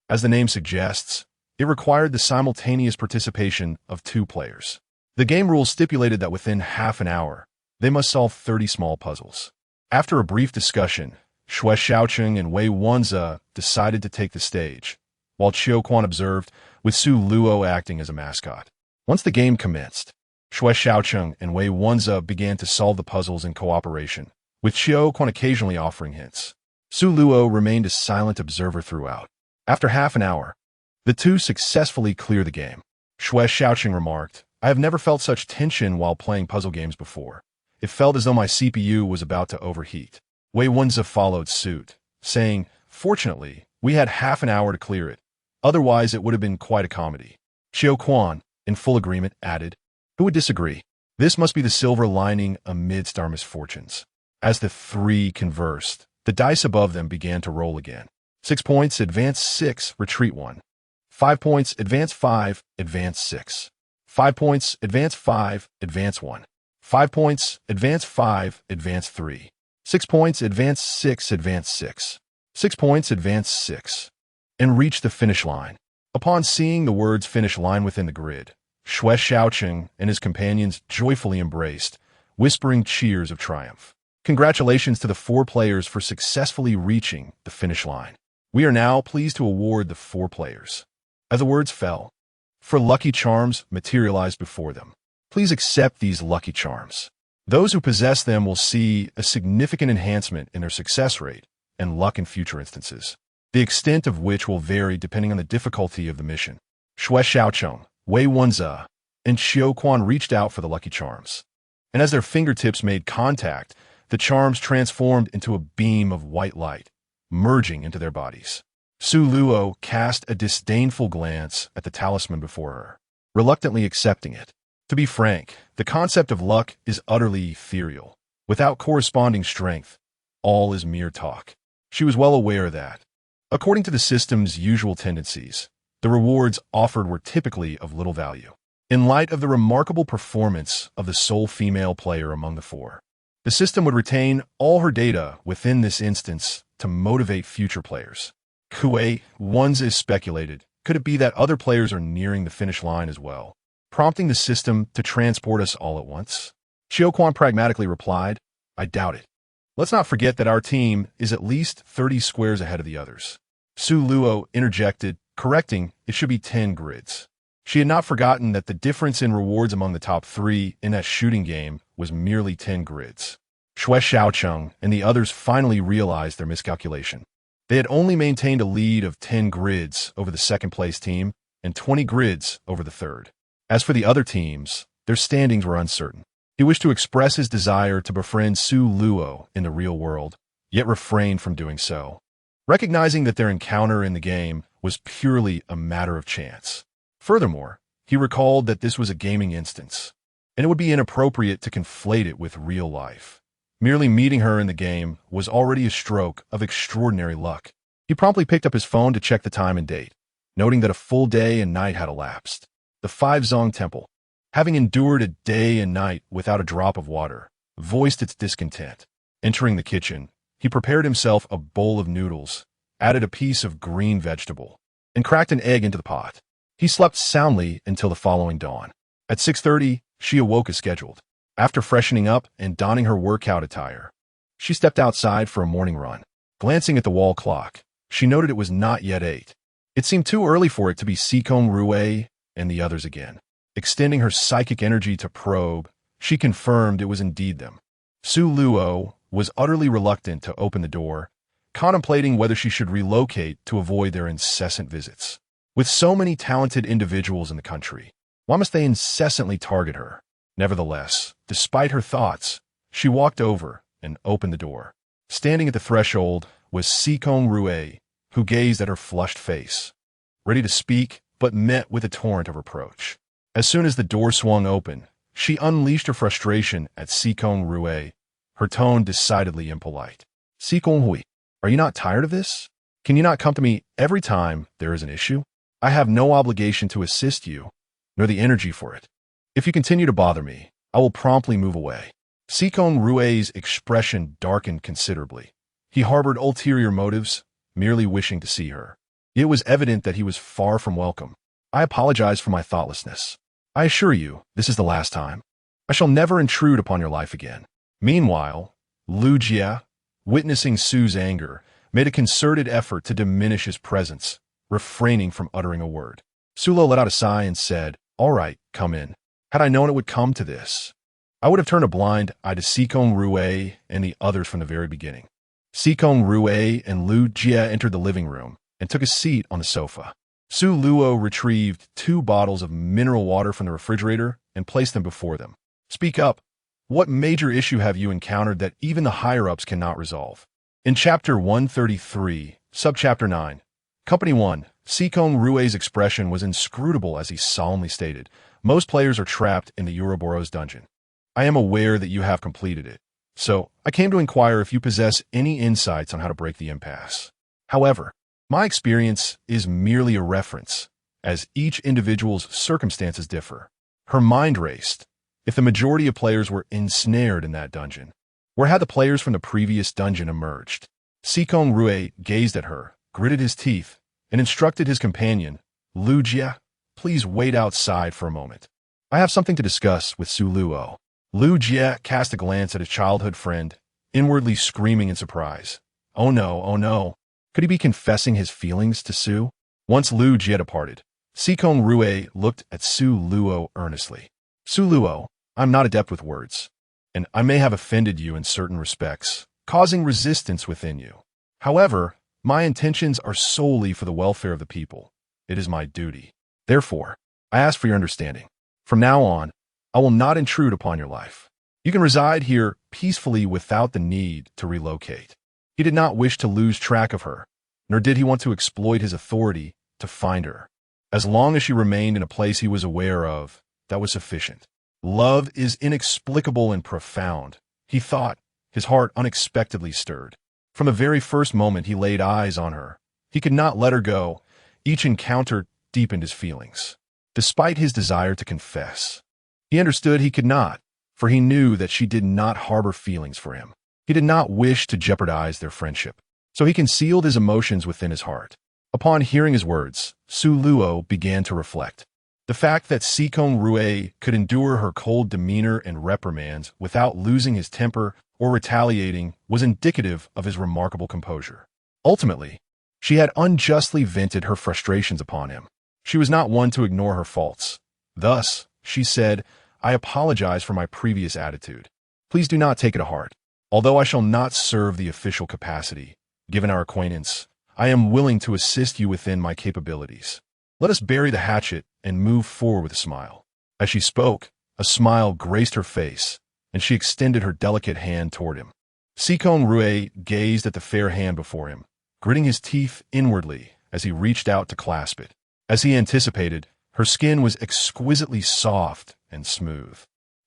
As the name suggests, it required the simultaneous participation of 2 players. The game rules stipulated that within half an hour, they must solve 30 small puzzles. After a brief discussion, Xue Xiaoqing and Wei Wenze decided to take the stage, while Qiu Quan observed, with Su Luo acting as a mascot. Once the game commenced, Xue Xiaoqing and Wei Wenze began to solve the puzzles in cooperation, with Qiu Quan occasionally offering hints. Su Luo remained a silent observer throughout. After half an hour, the 2 successfully cleared the game. Xue Xiaoqing remarked, "I have never felt such tension while playing puzzle games before. It felt as though my CPU was about to overheat." Wei Wenze followed suit, saying, "Fortunately, we had half an hour to clear it. Otherwise, it would have been quite a comedy." Qiu Quan, in full agreement, added, "Who would disagree? This must be the silver lining amidst our misfortunes." As the 3 conversed, the dice above them began to roll again. 6 points, advance 6, retreat 1. 5 points, advance 5, advance 6. 5 points, advance 5, advance 1. 5 points, advance 5, advance 3. 6 points, advance 6, advance 6. 6 points, advance 6. and reached the finish line. Upon seeing the words finish line within the grid, Xue Xiaocheng and his companions joyfully embraced, whispering cheers of triumph. Congratulations to the 4 players for successfully reaching the finish line. We are now pleased to award the 4 players. As the words fell, 4 lucky charms materialized before them. Please accept these lucky charms. Those who possess them will see a significant enhancement in their success rate and luck in future instances, the extent of which will vary depending on the difficulty of the mission. Xue Xiaocheng, Wei Wenze, and Xiao Quan reached out for the lucky charms, and as their fingertips made contact, the charms transformed into a beam of white light, merging into their bodies. Su Luo cast a disdainful glance at the talisman before her, reluctantly accepting it. To be frank, the concept of luck is utterly ethereal. Without corresponding strength, all is mere talk. She was well aware that, according to the system's usual tendencies, the rewards offered were typically of little value. In light of the remarkable performance of the sole female player among the 4, the system would retain all her data within this instance to motivate future players. Wei Wenze speculated, could it be that other players are nearing the finish line as well, prompting the system to transport us all at once? Xiao Quan pragmatically replied, I doubt it. Let's not forget that our team is at least 30 squares ahead of the others. Su Luo interjected, correcting it should be 10 grids. She had not forgotten that the difference in rewards among the top 3 in that shooting game was merely 10 grids. Xue Xiaocheng and the others finally realized their miscalculation. They had only maintained a lead of 10 grids over the second-place team and 20 grids over the third. As for the other teams, their standings were uncertain. He wished to express his desire to befriend Su Luo in the real world, yet refrained from doing so, recognizing that their encounter in the game was purely a matter of chance. Furthermore, he recalled that this was a gaming instance, and it would be inappropriate to conflate it with real life. Merely meeting her in the game was already a stroke of extraordinary luck. He promptly picked up his phone to check the time and date, noting that a full day and night had elapsed. The 5 Zong Temple, having endured a day and night without a drop of water, voiced its discontent. Entering the kitchen, he prepared himself a bowl of noodles, added a piece of green vegetable, and cracked an egg into the pot. He slept soundly until the following dawn. At 6:30, she awoke as scheduled. After freshening up and donning her workout attire, she stepped outside for a morning run. Glancing at the wall clock, she noted it was not yet 8. It seemed too early for it to be Sikong Rue and the others again. Extending her psychic energy to probe, she confirmed it was indeed them. Su Luo was utterly reluctant to open the door, contemplating whether she should relocate to avoid their incessant visits. With so many talented individuals in the country, why must they incessantly target her? Nevertheless, despite her thoughts, she walked over and opened the door. Standing at the threshold was Sikong Rue, who gazed at her flushed face, ready to speak, but met with a torrent of reproach. As soon as the door swung open, she unleashed her frustration at Sikong Rue, her tone decidedly impolite. Sikong Hui, are you not tired of this? Can you not come to me every time there is an issue? I have no obligation to assist you, nor the energy for it. If you continue to bother me, I will promptly move away. Sikong Rue's expression darkened considerably. He harbored ulterior motives, merely wishing to see her. It was evident that he was far from welcome. I apologize for my thoughtlessness. I assure you, this is the last time. I shall never intrude upon your life again. Meanwhile, Lu Jia, witnessing Su's anger, made a concerted effort to diminish his presence, refraining from uttering a word. Sulo let out a sigh and said, all right, come in. Had I known it would come to this, I would have turned a blind eye to Sikong Rue and the others from the very beginning. Sikong Rue and Lu Jia entered the living room and took a seat on the sofa. Su Luo retrieved 2 bottles of mineral water from the refrigerator and placed them before them. Speak up. What major issue have you encountered that even the higher-ups cannot resolve? In Chapter 133, Subchapter 9, Company 1, Sikong Rue's expression was inscrutable as he solemnly stated, most players are trapped in the Ouroboros dungeon. I am aware that you have completed it, so I came to inquire if you possess any insights on how to break the impasse. However, my experience is merely a reference, as each individual's circumstances differ. Her mind raced. If the majority of players were ensnared in that dungeon, where had the players from the previous dungeon emerged? Sikong Rue gazed at her, gritted his teeth, and instructed his companion, Lu Jie, please wait outside for a moment. I have something to discuss with Su Luo. Lu Jie cast a glance at his childhood friend, inwardly screaming in surprise. Oh no, oh no. Could he be confessing his feelings to Su? Once Lu Jie departed, Sikong Rue looked at Su Luo earnestly. Su Luo, I'm not adept with words, and I may have offended you in certain respects, causing resistance within you. However, my intentions are solely for the welfare of the people. It is my duty. Therefore, I ask for your understanding. From now on, I will not intrude upon your life. You can reside here peacefully without the need to relocate. He did not wish to lose track of her, nor did he want to exploit his authority to find her. As long as she remained in a place he was aware of, that was sufficient. Love is inexplicable and profound, he thought, his heart unexpectedly stirred. From the very first moment he laid eyes on her, he could not let her go. Each encounter deepened his feelings. Despite his desire to confess, he understood he could not, for he knew that she did not harbor feelings for him. He did not wish to jeopardize their friendship, so he concealed his emotions within his heart. Upon hearing his words, Su Luo began to reflect. The fact that Sikong Rue could endure her cold demeanor and reprimands without losing his temper or retaliating was indicative of his remarkable composure. Ultimately, she had unjustly vented her frustrations upon him. She was not one to ignore her faults. Thus, she said, I apologize for my previous attitude. Please do not take it to heart. Although I shall not serve the official capacity, given our acquaintance, I am willing to assist you within my capabilities. Let us bury the hatchet and move forward with a smile. As she spoke, a smile graced her face, and she extended her delicate hand toward him. Sikong Rue gazed at the fair hand before him, gritting his teeth inwardly as he reached out to clasp it. As he anticipated, her skin was exquisitely soft and smooth.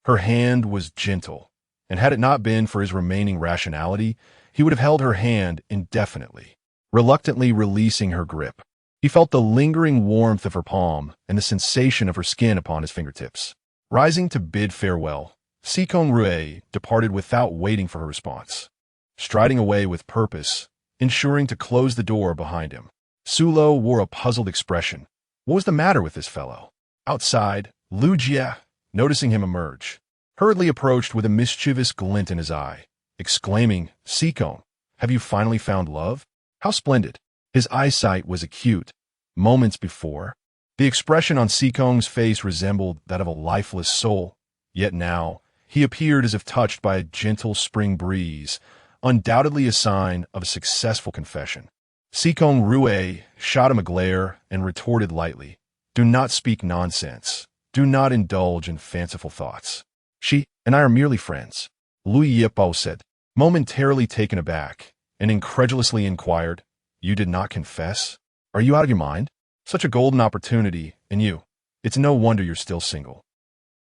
Her hand was gentle, and had it not been for his remaining rationality, he would have held her hand indefinitely, reluctantly releasing her grip. He felt the lingering warmth of her palm and the sensation of her skin upon his fingertips. Rising to bid farewell, Sikong Rue departed without waiting for her response, striding away with purpose, ensuring to close the door behind him. Sulo wore a puzzled expression. What was the matter with this fellow? Outside, Lu Jie, noticing him emerge, hurriedly approached with a mischievous glint in his eye, exclaiming, Sikong, have you finally found love? How splendid! His eyesight was acute. Moments before, the expression on Sikong's face resembled that of a lifeless soul, yet now he appeared as if touched by a gentle spring breeze, undoubtedly a sign of a successful confession. Sikong Rue shot him a glare and retorted lightly, Do not speak nonsense. Do not indulge in fanciful thoughts. She and I are merely friends, Lu Yipo said, momentarily taken aback, and incredulously inquired, You did not confess? Are you out of your mind? Such a golden opportunity, and you. It's no wonder you're still single.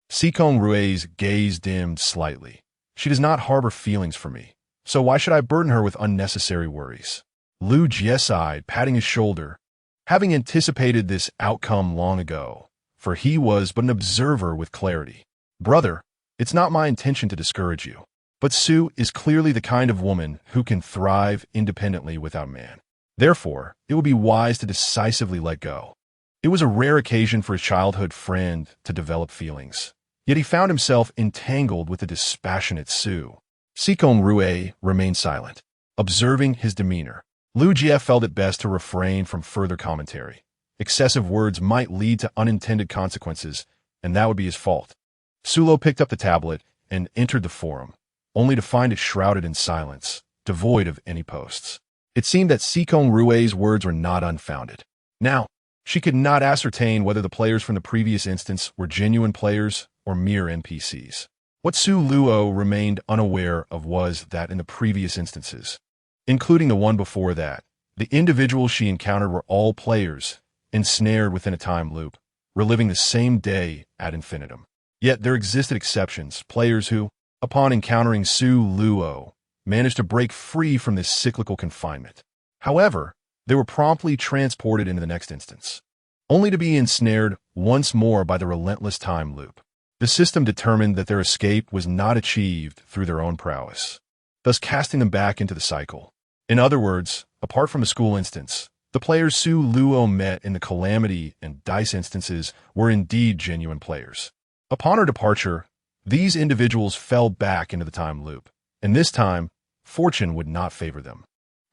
Sikong Rue's gaze dimmed slightly. She does not harbor feelings for me, so why should I burden her with unnecessary worries? Lu Jie sighed, patting his shoulder, having anticipated this outcome long ago, for he was but an observer with clarity. Brother, it's not my intention to discourage you, but Su is clearly the kind of woman who can thrive independently without man. Therefore, it would be wise to decisively let go. It was a rare occasion for his childhood friend to develop feelings, yet he found himself entangled with the dispassionate Su. Sikong Rue remained silent, observing his demeanor. Lu Jie felt it best to refrain from further commentary. Excessive words might lead to unintended consequences, and that would be his fault. Sulo picked up the tablet and entered the forum, only to find it shrouded in silence, devoid of any posts. It seemed that Sikong Rue's words were not unfounded. Now, she could not ascertain whether the players from the previous instance were genuine players or mere NPCs. What Su Luo remained unaware of was that in the previous instances, including the one before that, the individuals she encountered were all players, ensnared within a time loop, reliving the same day ad infinitum. Yet there existed exceptions, players who, upon encountering Su Luo, managed to break free from this cyclical confinement. However, they were promptly transported into the next instance, only to be ensnared once more by the relentless time loop. The system determined that their escape was not achieved through their own prowess, thus casting them back into the cycle. In other words, apart from the school instance, The players Su Luo met in the Calamity and Dice instances were indeed genuine players. Upon her departure, these individuals fell back into the time loop, and this time, fortune would not favor them.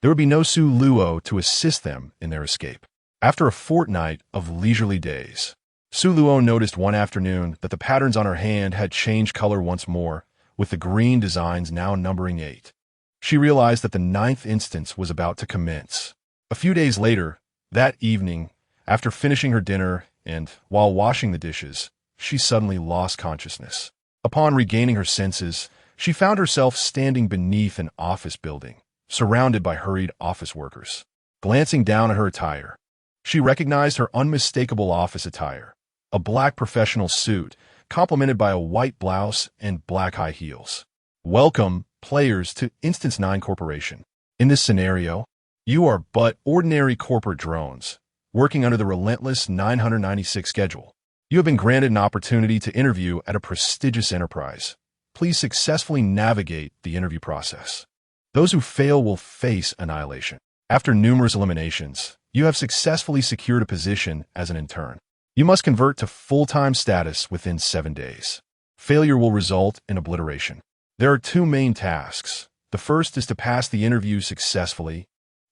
There would be no Su Luo to assist them in their escape. After a fortnight of leisurely days, Su Luo noticed one afternoon that the patterns on her hand had changed color once more, with the green designs now numbering 8. She realized that the 9th instance was about to commence. A few days later, that evening, after finishing her dinner and while washing the dishes, she suddenly lost consciousness. Upon regaining her senses, she found herself standing beneath an office building, surrounded by hurried office workers. Glancing down at her attire, she recognized her unmistakable office attire, a black professional suit, complemented by a white blouse and black high heels. Welcome, players, to Instance 9 Corporation. In this scenario, you are but ordinary corporate drones, working under the relentless 996 schedule. You have been granted an opportunity to interview at a prestigious enterprise. Please successfully navigate the interview process. Those who fail will face annihilation. After numerous eliminations, you have successfully secured a position as an intern. You must convert to full-time status within 7 days. Failure will result in obliteration. There are 2 main tasks. The first is to pass the interview successfully,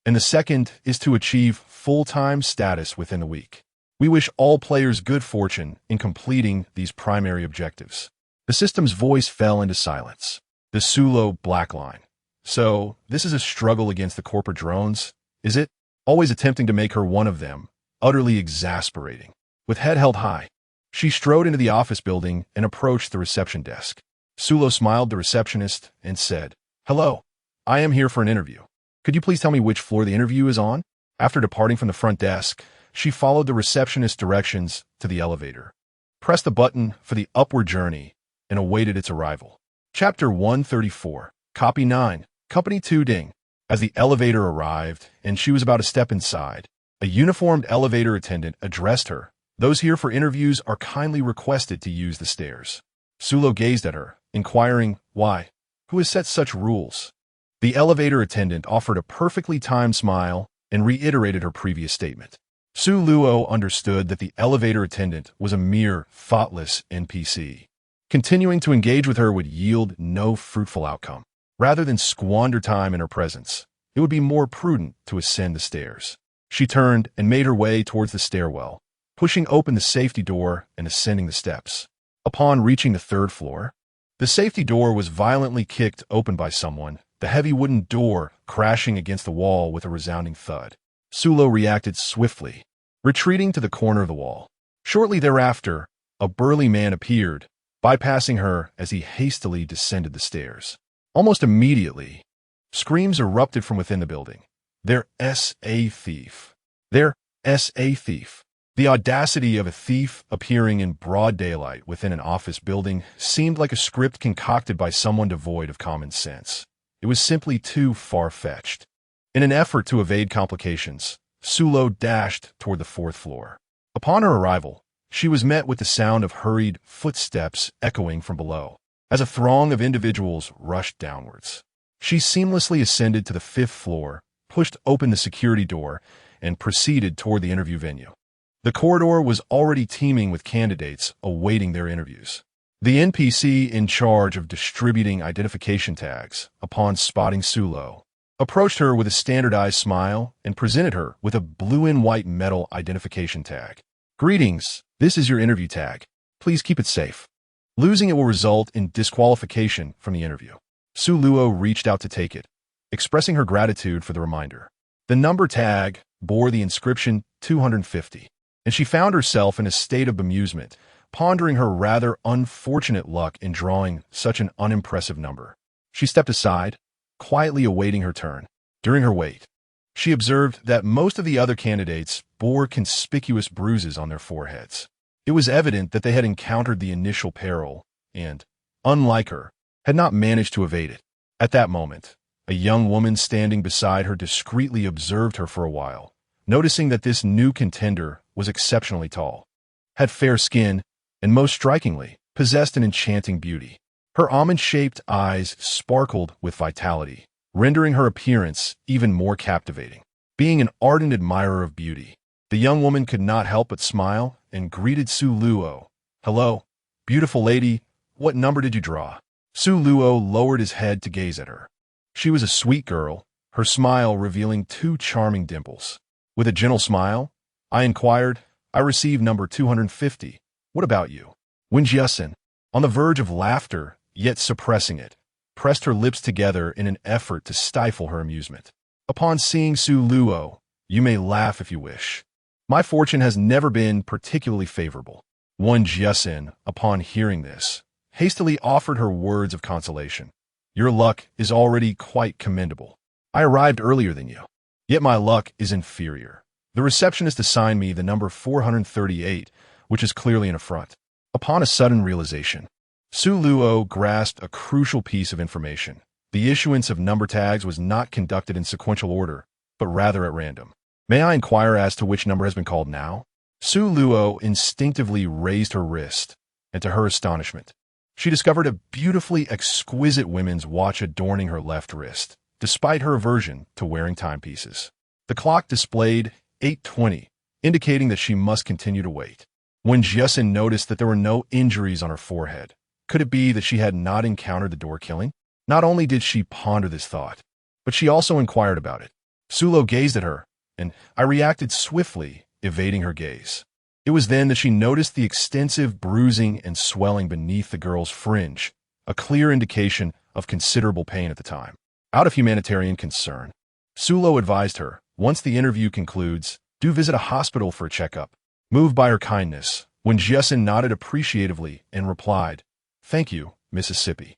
and the second is to achieve full-time status within a week. We wish all players good fortune in completing these primary objectives. The system's voice fell into silence. The Sulo black line. So, this is a struggle against the corporate drones, is it? Always attempting to make her one of them, utterly exasperating. With head held high, she strode into the office building and approached the reception desk. Sulo smiled the receptionist and said, "Hello, I am here for an interview. Could you please tell me which floor the interview is on?" After departing from the front desk, she followed the receptionist's directions to the elevator, pressed the button for the upward journey, and awaited its arrival. Chapter 134, Copy 9, Company 2 Ding. As the elevator arrived and she was about to step inside, a uniformed elevator attendant addressed her. "Those here for interviews are kindly requested to use the stairs." Sulo gazed at her, inquiring, "Why? Who has set such rules?" The elevator attendant offered a perfectly timed smile and reiterated her previous statement. Su Luo understood that the elevator attendant was a mere thoughtless NPC. Continuing to engage with her would yield no fruitful outcome. Rather than squander time in her presence, it would be more prudent to ascend the stairs. She turned and made her way towards the stairwell, pushing open the safety door and ascending the steps. Upon reaching the 3rd floor, the safety door was violently kicked open by someone, the heavy wooden door crashing against the wall with a resounding thud. Sulo reacted swiftly, retreating to the corner of the wall. Shortly thereafter, a burly man appeared, bypassing her as he hastily descended the stairs. Almost immediately, screams erupted from within the building. "They're S.A. thief. They're S.A. thief." The audacity of a thief appearing in broad daylight within an office building seemed like a script concocted by someone devoid of common sense. It was simply too far-fetched. In an effort to evade complications, Sulo dashed toward the 4th floor. Upon her arrival, she was met with the sound of hurried footsteps echoing from below, as a throng of individuals rushed downwards. She seamlessly ascended to the 5th floor, pushed open the security door, and proceeded toward the interview venue. The corridor was already teeming with candidates awaiting their interviews. The NPC in charge of distributing identification tags, upon spotting Sulo, approached her with a standardized smile and presented her with a blue and white metal identification tag. "Greetings, this is your interview tag. Please keep it safe. Losing it will result in disqualification from the interview." Su Luo reached out to take it, expressing her gratitude for the reminder. The number tag bore the inscription 250, and she found herself in a state of bemusement, pondering her rather unfortunate luck in drawing such an unimpressive number. She stepped aside, quietly awaiting her turn. During her wait, she observed that most of the other candidates bore conspicuous bruises on their foreheads. It was evident that they had encountered the initial peril and, unlike her, had not managed to evade it. At that moment, a young woman standing beside her discreetly observed her for a while, noticing that this new contender was exceptionally tall, had fair skin, and most strikingly, possessed an enchanting beauty. Her almond-shaped eyes sparkled with vitality, rendering her appearance even more captivating. Being an ardent admirer of beauty, the young woman could not help but smile and greeted Su Luo. "Hello, beautiful lady, what number did you draw?" Su Luo lowered his head to gaze at her. She was a sweet girl, her smile revealing two charming dimples. With a gentle smile, I inquired, "I received number 250. What about you?" Wen Jiasen, on the verge of laughter, yet suppressing it, pressed her lips together in an effort to stifle her amusement. Upon seeing Su Luo, "You may laugh if you wish. My fortune has never been particularly favorable." Wen Jiasen, upon hearing this, hastily offered her words of consolation. "Your luck is already quite commendable. I arrived earlier than you. Yet my luck is inferior. The receptionist assigned me the number 438, which is clearly an affront." Upon a sudden realization, Su Luo grasped a crucial piece of information. The issuance of number tags was not conducted in sequential order, but rather at random. "May I inquire as to which number has been called now?" Su Luo instinctively raised her wrist, and to her astonishment, she discovered a beautifully exquisite women's watch adorning her left wrist, despite her aversion to wearing timepieces. The clock displayed 8:20, indicating that she must continue to wait. When Jiasen noticed that there were no injuries on her forehead, could it be that she had not encountered the door killing? Not only did she ponder this thought, but she also inquired about it. Su Luo gazed at her, and I reacted swiftly, evading her gaze. It was then that she noticed the extensive bruising and swelling beneath the girl's fringe, a clear indication of considerable pain at the time. Out of humanitarian concern, Su Luo advised her, "Once the interview concludes, do visit a hospital for a checkup." Moved by her kindness, Wen Jiasen nodded appreciatively and replied, "Thank you, Mississippi.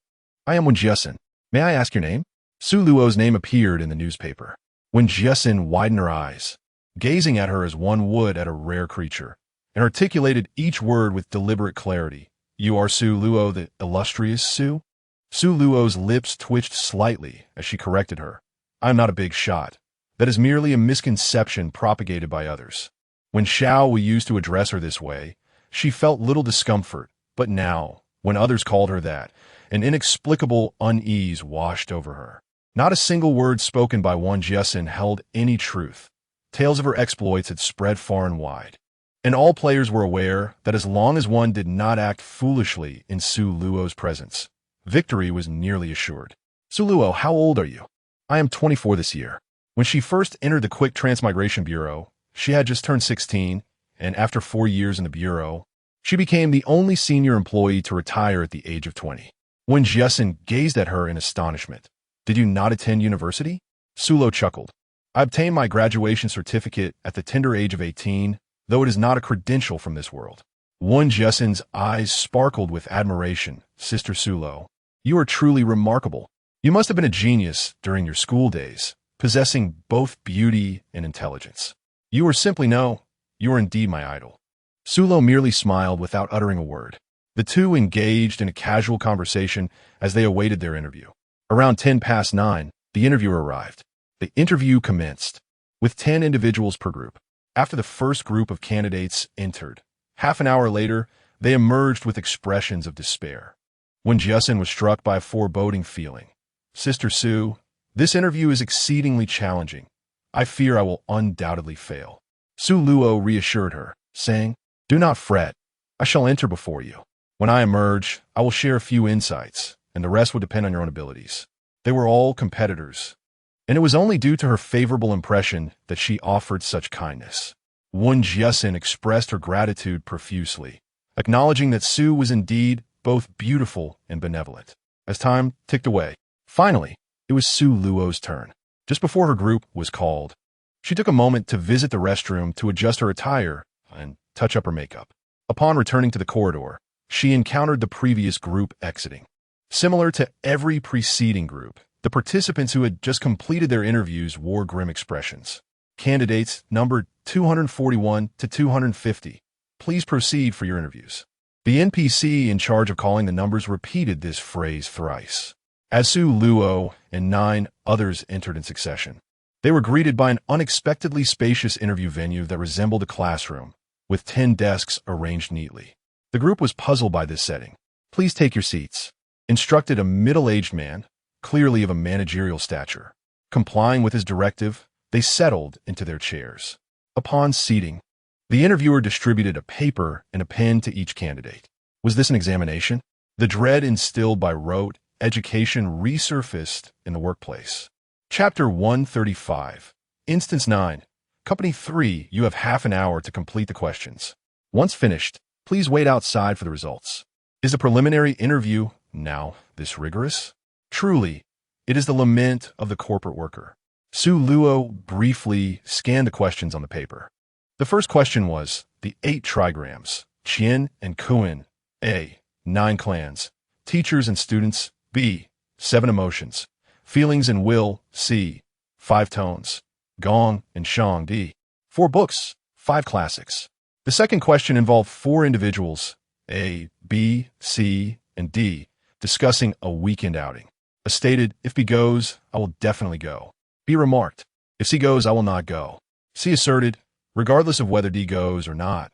I am Wen Jiasen. May I ask your name?" Su Luo's name appeared in the newspaper. Wen Jiasen widened her eyes, gazing at her as one would at a rare creature, and articulated each word with deliberate clarity. "You are Su Luo, the illustrious Su?" Su Luo's lips twitched slightly as she corrected her. "I am not a big shot. That is merely a misconception propagated by others." When Xiao used to address her this way, she felt little discomfort, but now, when others called her that, an inexplicable unease washed over her. Not a single word spoken by Wen Jiasen held any truth. Tales of her exploits had spread far and wide, and all players were aware that as long as one did not act foolishly in Su Luo's presence, victory was nearly assured. "Su Luo, how old are you?" "I am 24 this year." When she first entered the Quick-Transmigration Bureau, she had just turned 16, and after 4 years in the Bureau, she became the only senior employee to retire at the age of 20. Wen Jiasen gazed at her in astonishment. "Did you not attend university?" Su Luo chuckled. "I obtained my graduation certificate at the tender age of 18, though it is not a credential from this world." Wen Jiasen's eyes sparkled with admiration. "Sister Su Luo, you are truly remarkable. You must have been a genius during your school days, possessing both beauty and intelligence. You are simply you are indeed my idol." Su Luo merely smiled without uttering a word. The two engaged in a casual conversation as they awaited their interview. Around 9:10, the interviewer arrived. The interview commenced, with 10 individuals per group. After the first group of candidates entered, half an hour later, they emerged with expressions of despair. Wen Jiasen was struck by a foreboding feeling. "Sister Su, this interview is exceedingly challenging. I fear I will undoubtedly fail." Su Luo reassured her, saying, "Do not fret. I shall enter before you. When I emerge, I will share a few insights, and the rest will depend on your own abilities." They were all competitors, and it was only due to her favorable impression that she offered such kindness. Wen Jiasen expressed her gratitude profusely, acknowledging that Su was indeed both beautiful and benevolent. As time ticked away, finally, it was Su Luo's turn. Just before her group was called, she took a moment to visit the restroom to adjust her attire and touch up her makeup. Upon returning to the corridor, she encountered the previous group exiting. Similar to every preceding group, the participants who had just completed their interviews wore grim expressions. "Candidates numbered 241 to 250. Please proceed for your interviews." The NPC in charge of calling the numbers repeated this phrase thrice. As Su Luo and 9 others entered in succession, they were greeted by an unexpectedly spacious interview venue that resembled a classroom, with 10 desks arranged neatly. The group was puzzled by this setting. "Please take your seats," instructed a middle-aged man, clearly of a managerial stature. Complying with his directive, They settled into their chairs. Upon seating, the interviewer distributed a paper and a pen to each candidate. Was this an examination? The dread instilled by rote education resurfaced in the workplace. Chapter 135. Instance 9. Company 3, you have half an hour to complete the questions. Once finished, please wait outside for the results. Is the preliminary interview now this rigorous? Truly, it is the lament of the corporate worker. Su Luo briefly scanned the questions on the paper. The first question was the 8 trigrams, Qian and Kuan. A. 9 clans, teachers and students. B. 7 emotions, feelings and will. C. 5 tones, Gong and Shang. D. 4 books, 5 classics. The second question involved 4 individuals, A, B, C, and D, discussing a weekend outing. A stated, if B goes, I will definitely go. B remarked, if C goes, I will not go. C asserted, regardless of whether D goes or not,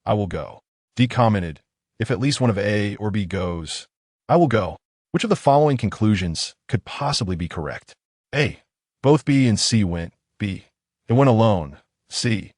I will go. D commented, if at least one of A or B goes, I will go. Which of the following conclusions could possibly be correct? A. Both B and C went. B. It went alone. C.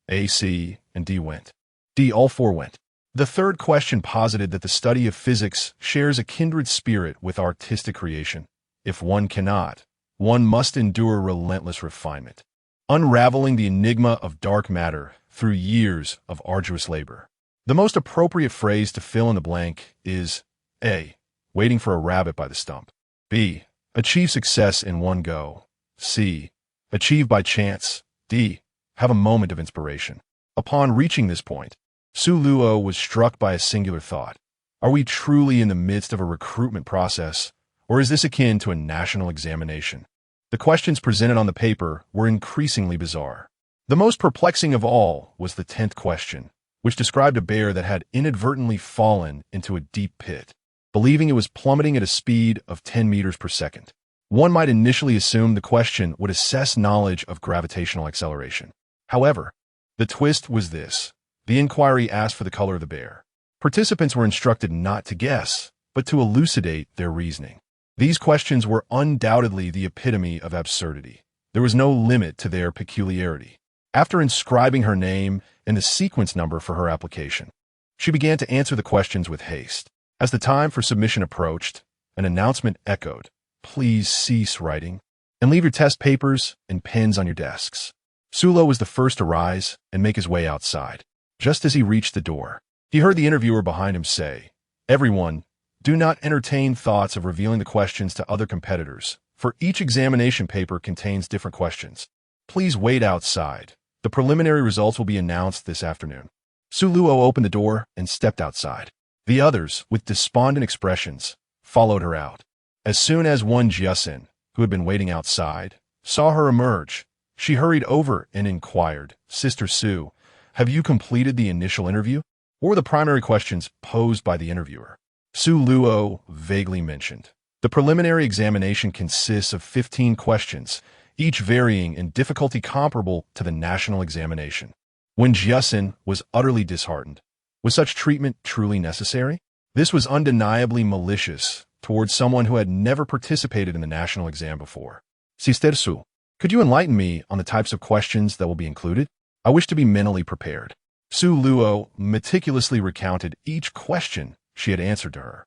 A, C, and D went. D. All 4 went. The third question posited that the study of physics shares a kindred spirit with artistic creation. If one cannot, one must endure relentless refinement, unraveling the enigma of dark matter through years of arduous labor. The most appropriate phrase to fill in the blank is A. Waiting for a rabbit by the stump. B. Achieve success in one go. C. Achieve by chance. D. Have a moment of inspiration. Upon reaching this point, Su Luo was struck by a singular thought. Are we truly in the midst of a recruitment process, or is this akin to a national examination? The questions presented on the paper were increasingly bizarre. The most perplexing of all was the 10th question, which described a bear that had inadvertently fallen into a deep pit, believing it was plummeting at a speed of 10 meters per second. One might initially assume the question would assess knowledge of gravitational acceleration. However, the twist was this. The inquiry asked for the color of the bear. Participants were instructed not to guess, but to elucidate their reasoning. These questions were undoubtedly the epitome of absurdity. There was no limit to their peculiarity. After inscribing her name and the sequence number for her application, she began to answer the questions with haste. As the time for submission approached, an announcement echoed. Please cease writing and leave your test papers and pens on your desks. Sulo was the first to rise and make his way outside. Just as he reached the door, he heard the interviewer behind him say, everyone, do not entertain thoughts of revealing the questions to other competitors, for each examination paper contains different questions. Please wait outside. The preliminary results will be announced this afternoon. Su Luo opened the door and stepped outside. The others, with despondent expressions, followed her out. As soon as Wen Jiasin, who had been waiting outside, saw her emerge, she hurried over and inquired, Sister Su, have you completed the initial interview? What were the primary questions posed by the interviewer? Su Luo vaguely mentioned. The preliminary examination consists of 15 questions, each varying in difficulty comparable to the national examination. Wen Jiasin was utterly disheartened. Was such treatment truly necessary? This was undeniably malicious towards someone who had never participated in the national exam before. Sister Su, could you enlighten me on the types of questions that will be included? I wish to be mentally prepared. Su Luo meticulously recounted each question she had answered to her.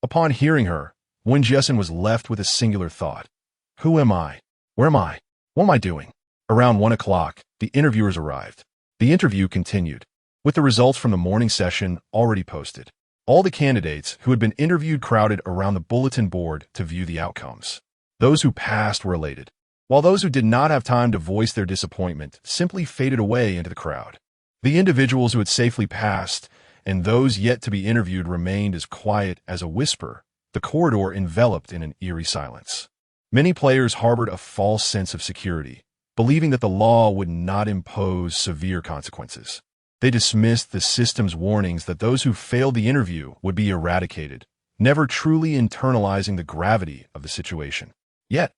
Upon hearing her, Wen Jiasin was left with a singular thought. Who am I? Where am I? What am I doing? Around 1 o'clock, the interviewers arrived. The interview continued, with the results from the morning session already posted. All the candidates who had been interviewed crowded around the bulletin board to view the outcomes. Those who passed were elated, while those who did not have time to voice their disappointment simply faded away into the crowd. The individuals who had safely passed and those yet to be interviewed remained as quiet as a whisper, the corridor enveloped in an eerie silence. Many players harbored a false sense of security, believing that the law would not impose severe consequences. They dismissed the system's warnings that those who failed the interview would be eradicated, never truly internalizing the gravity of the situation. Yet,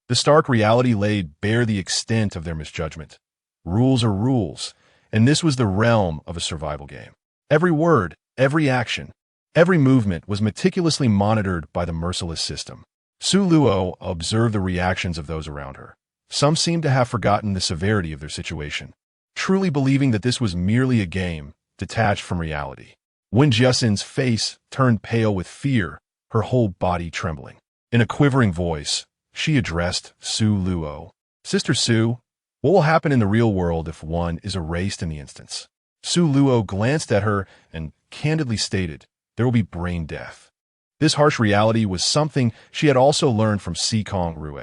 the stark reality laid bare the extent of their misjudgment. Rules are rules, and this was the realm of a survival game. Every word, every action, every movement was meticulously monitored by the merciless system. Su Luo observed the reactions of those around her. Some seemed to have forgotten the severity of their situation, truly believing that this was merely a game, detached from reality. Wen Jiaxin's face turned pale with fear, her whole body trembling. In a quivering voice, she addressed Su Luo. "Sister Su, what will happen in the real world if one is erased in the instance?" Su Luo glanced at her and candidly stated, "There will be brain death." This harsh reality was something she had also learned from Sikong Rue.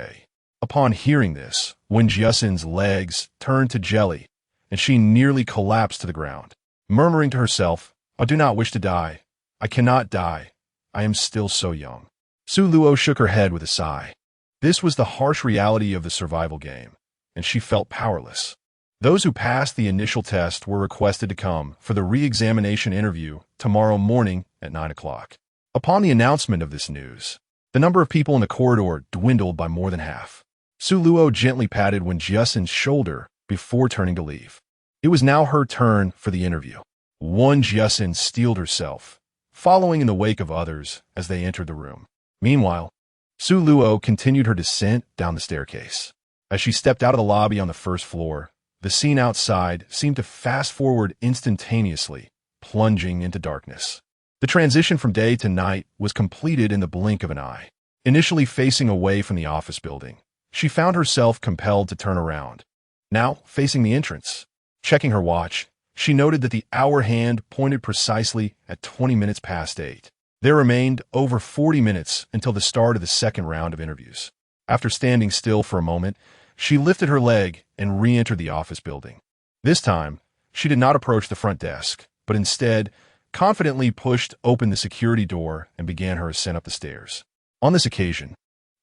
Upon hearing this, Wen Jiaxin's legs turned to jelly, and she nearly collapsed to the ground, murmuring to herself, "I do not wish to die. I cannot die. I am still so young." Su Luo shook her head with a sigh. This was the harsh reality of the survival game, and she felt powerless. Those who passed the initial test were requested to come for the re-examination interview tomorrow morning at 9 o'clock. Upon the announcement of this news, the number of people in the corridor dwindled by more than half. Su Luo gently patted Wen Jiaxin's shoulder before turning to leave. It was now her turn for the interview. Wen Jiaxin steeled herself, following in the wake of others as they entered the room. Meanwhile, Su Luo continued her descent down the staircase. As she stepped out of the lobby on the first floor, the scene outside seemed to fast-forward instantaneously, plunging into darkness. The transition from day to night was completed in the blink of an eye. Initially facing away from the office building, she found herself compelled to turn around. Now, facing the entrance, checking her watch, she noted that the hour hand pointed precisely at 20 minutes past 8. There remained over 40 minutes until the start of the second round of interviews. After standing still for a moment, she lifted her leg and re-entered the office building. This time, she did not approach the front desk, but instead confidently pushed open the security door and began her ascent up the stairs. On this occasion,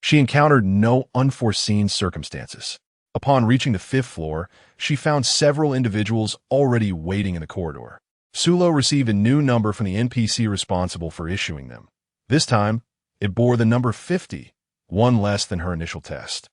she encountered no unforeseen circumstances. Upon reaching the 5th floor, she found several individuals already waiting in the corridor. Su Luo received a new number from the NPC responsible for issuing them. This time, it bore the number 50, one less than her initial test.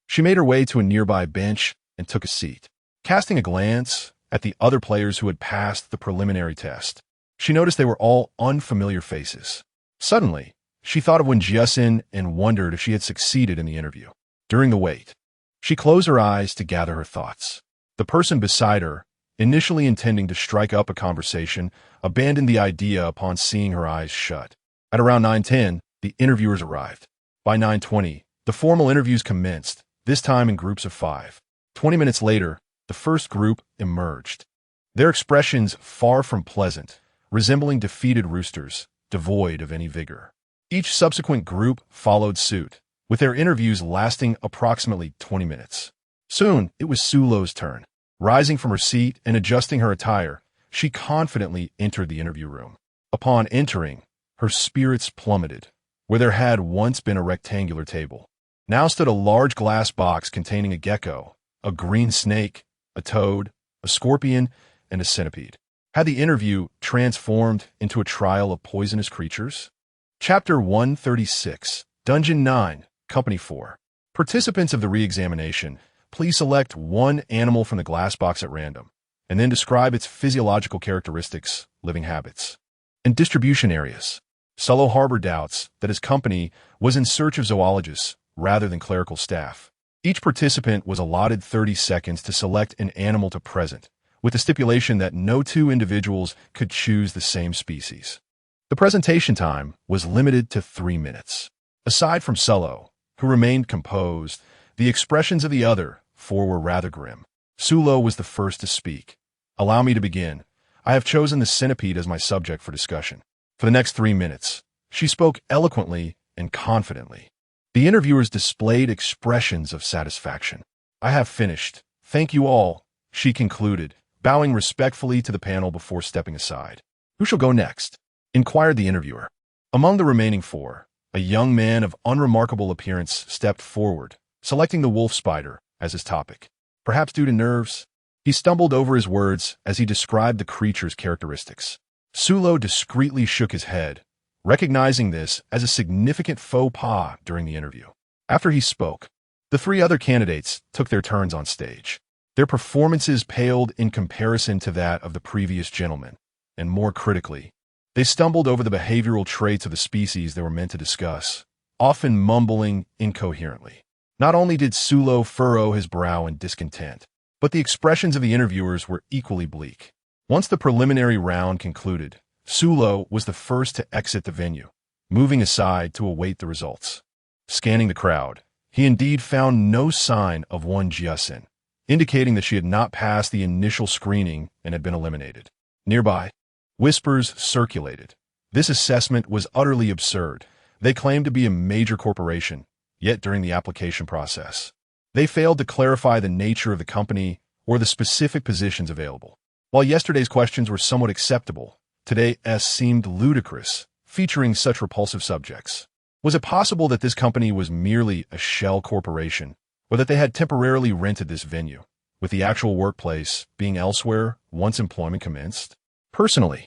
She made her way to a nearby bench and took a seat. Casting a glance at the other players who had passed the preliminary test, she noticed they were all unfamiliar faces. Suddenly, she thought of Wen Jiaxin and wondered if she had succeeded in the interview. During the wait, she closed her eyes to gather her thoughts. The person beside her, initially intending to strike up a conversation, abandoned the idea upon seeing her eyes shut. At around 9:10, the interviewers arrived. By 9:20, the formal interviews commenced, this time in groups of 5. 20 minutes later, the first group emerged. Their expressions far from pleasant, resembling defeated roosters, devoid of any vigor. Each subsequent group followed suit, with their interviews lasting approximately 20 minutes. Soon, it was Su Luo's turn. Rising from her seat and adjusting her attire, she confidently entered the interview room. Upon entering, her spirits plummeted. Where there had once been a rectangular table, now stood a large glass box containing a gecko, a green snake, a toad, a scorpion, and a centipede. Had the interview transformed into a trial of poisonous creatures? Chapter 136, Dungeon 9, Company 4. Participants of the re-examination, please select one animal from the glass box at random, and then describe its physiological characteristics, living habits, and distribution areas. Solo harbored doubts that his company was in search of zoologists rather than clerical staff. Each participant was allotted 30 seconds to select an animal to present, with the stipulation that no two individuals could choose the same species. The presentation time was limited to 3 minutes. Aside from Solo, who remained composed, the expressions of the other 4 were rather grim. Su Luo was the first to speak. "Allow me to begin. I have chosen the centipede as my subject for discussion." For the next 3 minutes, she spoke eloquently and confidently. The interviewers displayed expressions of satisfaction. "I have finished. Thank you all," she concluded, bowing respectfully to the panel before stepping aside. "Who shall go next?" inquired the interviewer. Among the remaining 4, a young man of unremarkable appearance stepped forward, selecting the wolf spider as his topic. Perhaps due to nerves, he stumbled over his words as he described the creature's characteristics. Su Luo discreetly shook his head, recognizing this as a significant faux pas during the interview. After he spoke, the 3 other candidates took their turns on stage. Their performances paled in comparison to that of the previous gentleman, and more critically, they stumbled over the behavioral traits of the species they were meant to discuss, often mumbling incoherently. Not only did Sulo furrow his brow in discontent, but the expressions of the interviewers were equally bleak. Once the preliminary round concluded, Sulo was the first to exit the venue, moving aside to await the results. Scanning the crowd, he indeed found no sign of Won Jiasin, indicating that she had not passed the initial screening and had been eliminated. Nearby, whispers circulated. This assessment was utterly absurd. They claimed to be a major corporation, yet during the application process, they failed to clarify the nature of the company or the specific positions available. While yesterday's questions were somewhat acceptable, today's seemed ludicrous, featuring such repulsive subjects. Was it possible that this company was merely a shell corporation, or that they had temporarily rented this venue, with the actual workplace being elsewhere once employment commenced? Personally,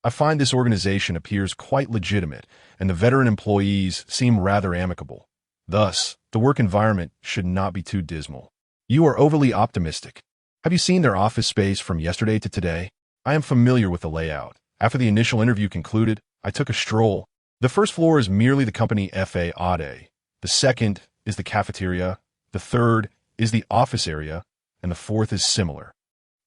I find this organization appears quite legitimate, and the veteran employees seem rather amicable. Thus, the work environment should not be too dismal. You are overly optimistic. Have you seen their office space from yesterday to today? I am familiar with the layout. After the initial interview concluded, I took a stroll. The first floor is merely the company FAAD. The second is the cafeteria. The third is the office area. And the fourth is similar.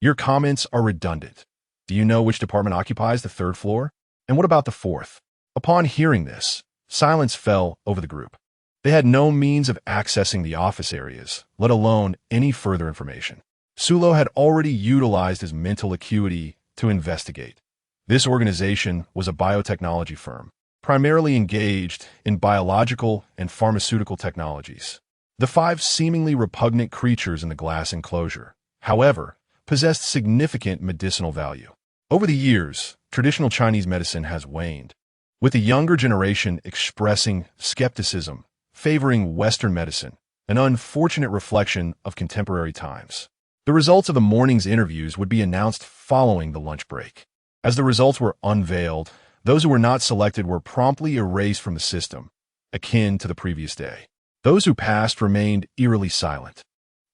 Your comments are redundant. Do you know which department occupies the third floor? And what about the fourth? Upon hearing this, silence fell over the group. They had no means of accessing the office areas, let alone any further information. Sulo had already utilized his mental acuity to investigate. This organization was a biotechnology firm, primarily engaged in biological and pharmaceutical technologies. The 5 seemingly repugnant creatures in the glass enclosure, however, possessed significant medicinal value. Over the years, traditional Chinese medicine has waned, with the younger generation expressing skepticism, favoring Western medicine, an unfortunate reflection of contemporary times. The results of the morning's interviews would be announced following the lunch break. As the results were unveiled, those who were not selected were promptly erased from the system, akin to the previous day. Those who passed remained eerily silent,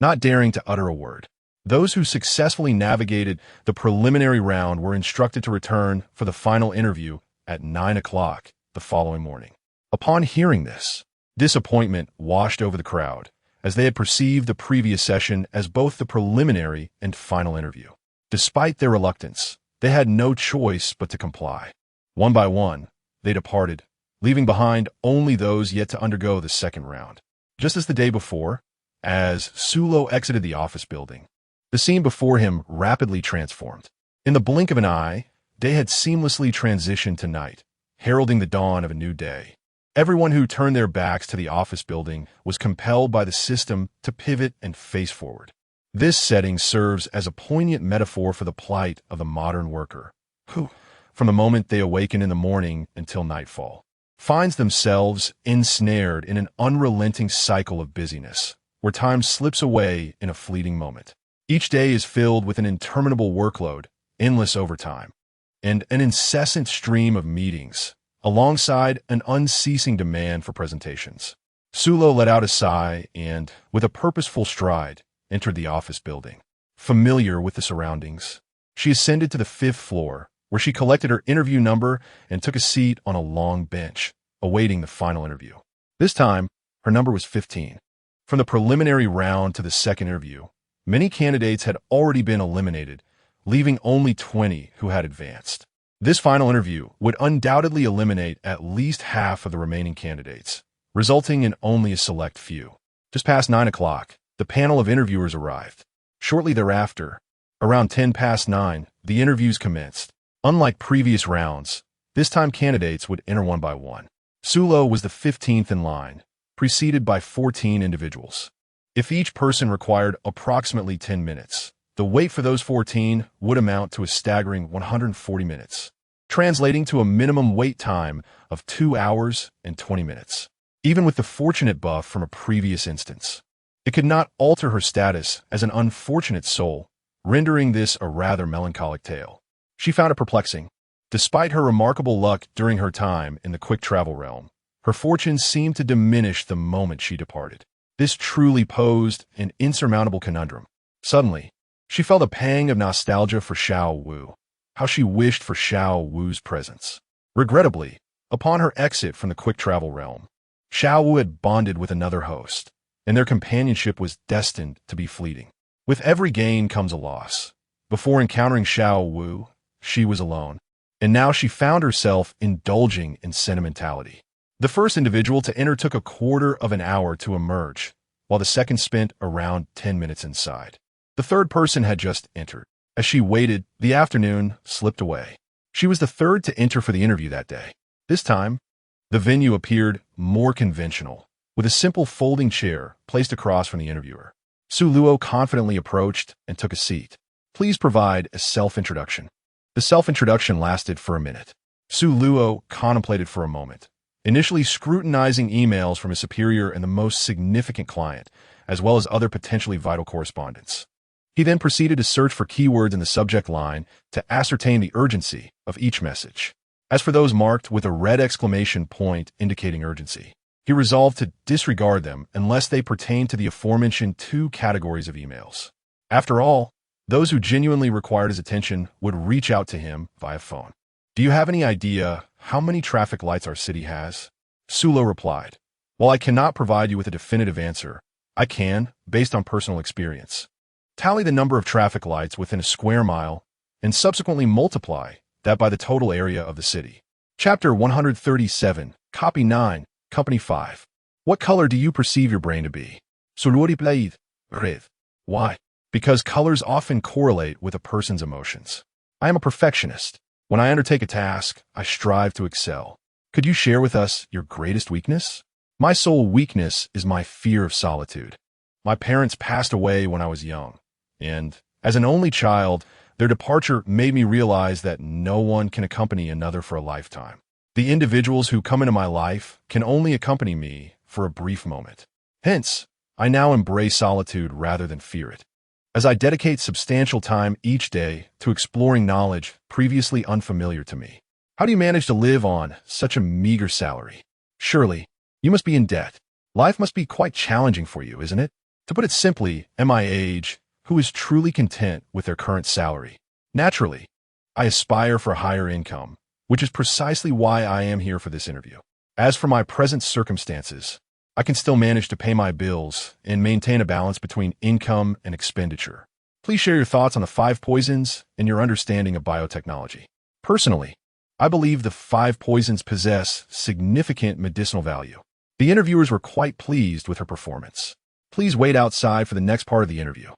not daring to utter a word. Those who successfully navigated the preliminary round were instructed to return for the final interview at 9 o'clock the following morning. Upon hearing this, disappointment washed over the crowd, as they had perceived the previous session as both the preliminary and final interview. Despite their reluctance, they had no choice but to comply. One by one, they departed, leaving behind only those yet to undergo the second round. Just as the day before, as Sulo exited the office building, the scene before him rapidly transformed. In the blink of an eye, day had seamlessly transitioned to night, heralding the dawn of a new day. Everyone who turned their backs to the office building was compelled by the system to pivot and face forward. This setting serves as a poignant metaphor for the plight of the modern worker, who, from the moment they awaken in the morning until nightfall, finds themselves ensnared in an unrelenting cycle of busyness, where time slips away in a fleeting moment. Each day is filled with an interminable workload, endless overtime, and an incessant stream of meetings, alongside an unceasing demand for presentations. Sulo let out a sigh and, with a purposeful stride, entered the office building. Familiar with the surroundings, she ascended to the 5th floor, where she collected her interview number and took a seat on a long bench, awaiting the final interview. This time, her number was 15. From the preliminary round to the second interview, many candidates had already been eliminated, leaving only 20 who had advanced. This final interview would undoubtedly eliminate at least half of the remaining candidates, resulting in only a select few. Just past 9 o'clock, the panel of interviewers arrived. Shortly thereafter, around 10 past 9, the interviews commenced. Unlike previous rounds, this time candidates would enter one by one. Sulo was the 15th in line, preceded by 14 individuals. If each person required approximately 10 minutes, the wait for those 14 would amount to a staggering 140 minutes, translating to a minimum wait time of 2 hours and 20 minutes. Even with the fortunate buff from a previous instance, it could not alter her status as an unfortunate soul, rendering this a rather melancholic tale. She found it perplexing. Despite her remarkable luck during her time in the quick travel realm, her fortunes seemed to diminish the moment she departed. This truly posed an insurmountable conundrum. Suddenly, she felt a pang of nostalgia for Xiao Wu. How she wished for Xiao Wu's presence. Regrettably, upon her exit from the quick travel realm, Xiao Wu had bonded with another host, and their companionship was destined to be fleeting. With every gain comes a loss. Before encountering Xiao Wu, she was alone, and now she found herself indulging in sentimentality. The first individual to enter took a quarter of an hour to emerge, while the second spent around 10 minutes inside. The third person had just entered. As she waited, the afternoon slipped away. She was the third to enter for the interview that day. This time, the venue appeared more conventional, with a simple folding chair placed across from the interviewer. Su Luo confidently approached and took a seat. Please provide a self-introduction. The self-introduction lasted for a minute. Su Luo contemplated for a moment, initially scrutinizing emails from his superior and the most significant client, as well as other potentially vital correspondence. He then proceeded to search for keywords in the subject line to ascertain the urgency of each message. As for those marked with a red exclamation point indicating urgency, he resolved to disregard them unless they pertained to the aforementioned two categories of emails. After all, those who genuinely required his attention would reach out to him via phone. Do you have any idea how many traffic lights our city has? Sulo replied. While I cannot provide you with a definitive answer, I can, based on personal experience. Tally the number of traffic lights within a square mile and subsequently multiply that by the total area of the city. Chapter 137, Copy 9, Company 5. What color do you perceive your brain to be? Suluri played. Red. Why? Because colors often correlate with a person's emotions. I am a perfectionist. When I undertake a task, I strive to excel. Could you share with us your greatest weakness? My sole weakness is my fear of solitude. My parents passed away when I was young, and as an only child, their departure made me realize that no one can accompany another for a lifetime. The individuals who come into my life can only accompany me for a brief moment. Hence, I now embrace solitude rather than fear it, as I dedicate substantial time each day to exploring knowledge previously unfamiliar to me. How do you manage to live on such a meager salary? Surely, you must be in debt. Life must be quite challenging for you, isn't it? To put it simply, am I age who is truly content with their current salary? Naturally, I aspire for a higher income, which is precisely why I am here for this interview. As for my present circumstances, I can still manage to pay my bills and maintain a balance between income and expenditure. Please share your thoughts on the 5 poisons and your understanding of biotechnology. Personally, I believe the 5 poisons possess significant medicinal value. The interviewers were quite pleased with her performance. Please wait outside for the next part of the interview.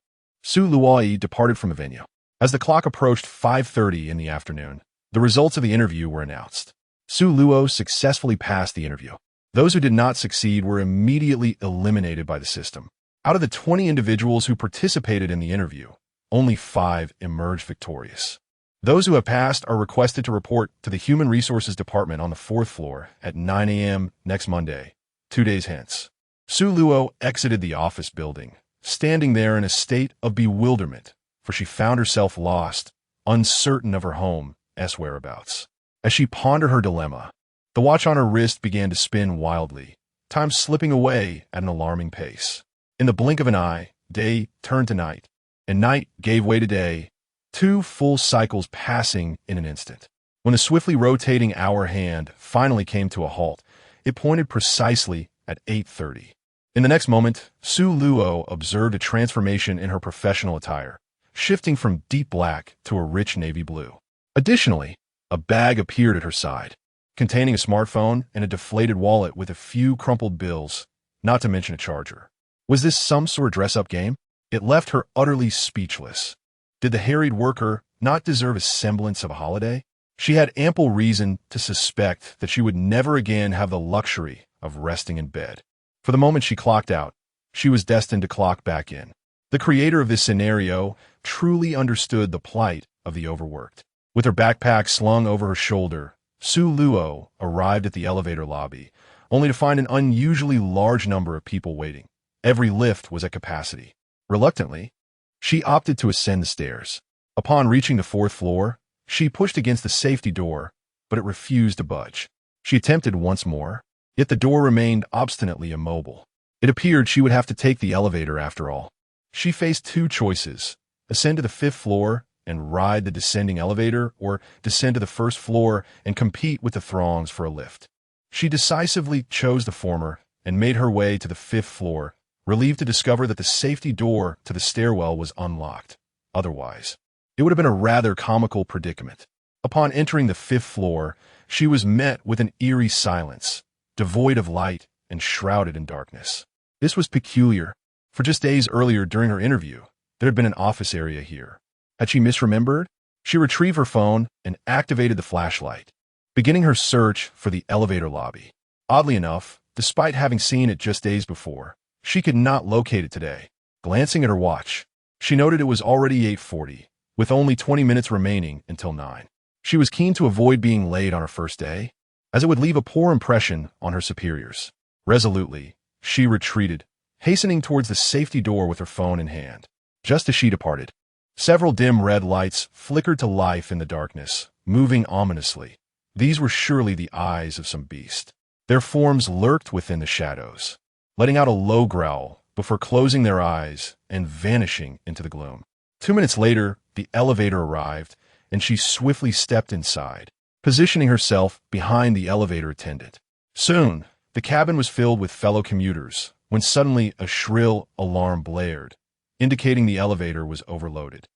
Su Luoi departed from the venue. As the clock approached 5:30 in the afternoon, the results of the interview were announced. Su Luo successfully passed the interview. Those who did not succeed were immediately eliminated by the system. Out of the 20 individuals who participated in the interview, only 5 emerged victorious. Those who have passed are requested to report to the Human Resources Department on the 4th floor at 9 a.m. next Monday, 2 days hence. Su Luo exited the office building, standing there in a state of bewilderment, for she found herself lost, uncertain of her home's whereabouts. As she pondered her dilemma, the watch on her wrist began to spin wildly, time slipping away at an alarming pace. In the blink of an eye, day turned to night, and night gave way to day, 2 full cycles passing in an instant. When the swiftly rotating hour hand finally came to a halt, it pointed precisely at 8:30. In the next moment, Su Luo observed a transformation in her professional attire, shifting from deep black to a rich navy blue. Additionally, a bag appeared at her side, containing a smartphone and a deflated wallet with a few crumpled bills, not to mention a charger. Was this some sort of dress-up game? It left her utterly speechless. Did the harried worker not deserve a semblance of a holiday? She had ample reason to suspect that she would never again have the luxury of resting in bed. For the moment she clocked out, she was destined to clock back in. The creator of this scenario truly understood the plight of the overworked. With her backpack slung over her shoulder, Su Luo arrived at the elevator lobby, only to find an unusually large number of people waiting. Every lift was at capacity. Reluctantly, she opted to ascend the stairs. Upon reaching the 4th floor, she pushed against the safety door, but it refused to budge. She attempted once more, yet the door remained obstinately immobile. It appeared she would have to take the elevator after all. She faced 2 choices: ascend to the 5th floor and ride the descending elevator, or descend to the 1st floor and compete with the throngs for a lift. She decisively chose the former and made her way to the 5th floor, relieved to discover that the safety door to the stairwell was unlocked. Otherwise, it would have been a rather comical predicament. Upon entering the 5th floor, she was met with an eerie silence, devoid of light and shrouded in darkness. This was peculiar, for just days earlier during her interview, there had been an office area here. Had she misremembered? She retrieved her phone and activated the flashlight, beginning her search for the elevator lobby. Oddly enough, despite having seen it just days before, she could not locate it today. Glancing at her watch, she noted it was already 8:40, with only 20 minutes remaining until 9. She was keen to avoid being late on her first day, as it would leave a poor impression on her superiors. Resolutely, she retreated, hastening towards the safety door with her phone in hand. Just as she departed, several dim red lights flickered to life in the darkness, moving ominously. These were surely the eyes of some beast. Their forms lurked within the shadows, letting out a low growl before closing their eyes and vanishing into the gloom. 2 minutes later, the elevator arrived, and she swiftly stepped inside, positioning herself behind the elevator attendant. Soon, the cabin was filled with fellow commuters, when suddenly a shrill alarm blared, indicating the elevator was overloaded.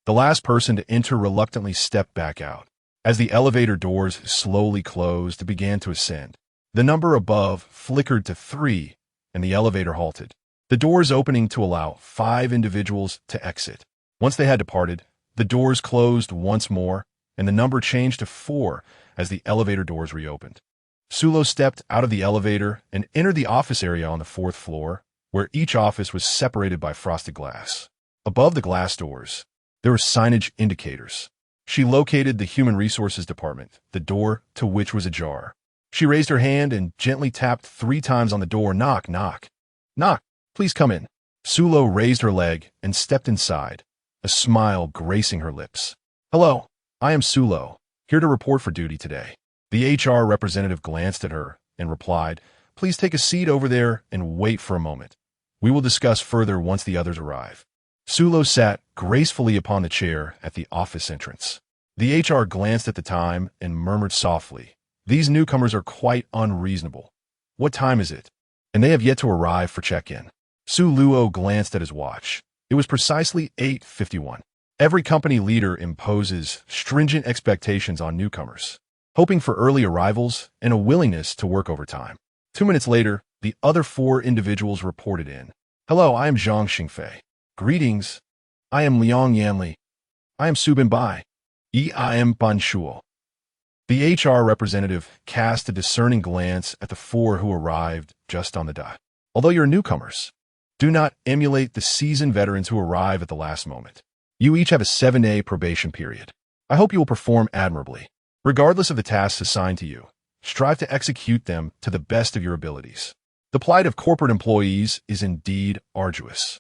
The last person to enter reluctantly stepped back out. As the elevator doors slowly closed and began to ascend, the number above flickered to 3, and the elevator halted, the doors opening to allow 5 individuals to exit. Once they had departed, the doors closed once more, and the number changed to 4 as the elevator doors reopened. Sulo stepped out of the elevator and entered the office area on the 4th floor, where each office was separated by frosted glass. Above the glass doors, there were signage indicators. She located the Human Resources Department, the door to which was ajar. She raised her hand and gently tapped 3 times on the door. Knock, knock. Knock, please come in. Sulo raised her leg and stepped inside, a smile gracing her lips. Hello, I am Sulo, here to report for duty today. The HR representative glanced at her and replied, please take a seat over there and wait for a moment. We will discuss further once the others arrive. Sulo sat gracefully upon the chair at the office entrance. The HR glanced at the time and murmured softly, these newcomers are quite unreasonable. What time is it? And they have yet to arrive for check-in. Sulo glanced at his watch. It was precisely 8:51. Every company leader imposes stringent expectations on newcomers, hoping for early arrivals and a willingness to work overtime. 2 minutes later, the other 4 individuals reported in. Hello, I am Zhang Xingfei. Greetings. I am Liang Yanli. I am Su Binbai. I am Ban Shuo. The HR representative cast a discerning glance at the 4 who arrived just on the dot. Although you're newcomers, do not emulate the seasoned veterans who arrive at the last moment. You each have a 7-day probation period. I hope you will perform admirably. Regardless of the tasks assigned to you, strive to execute them to the best of your abilities. The plight of corporate employees is indeed arduous.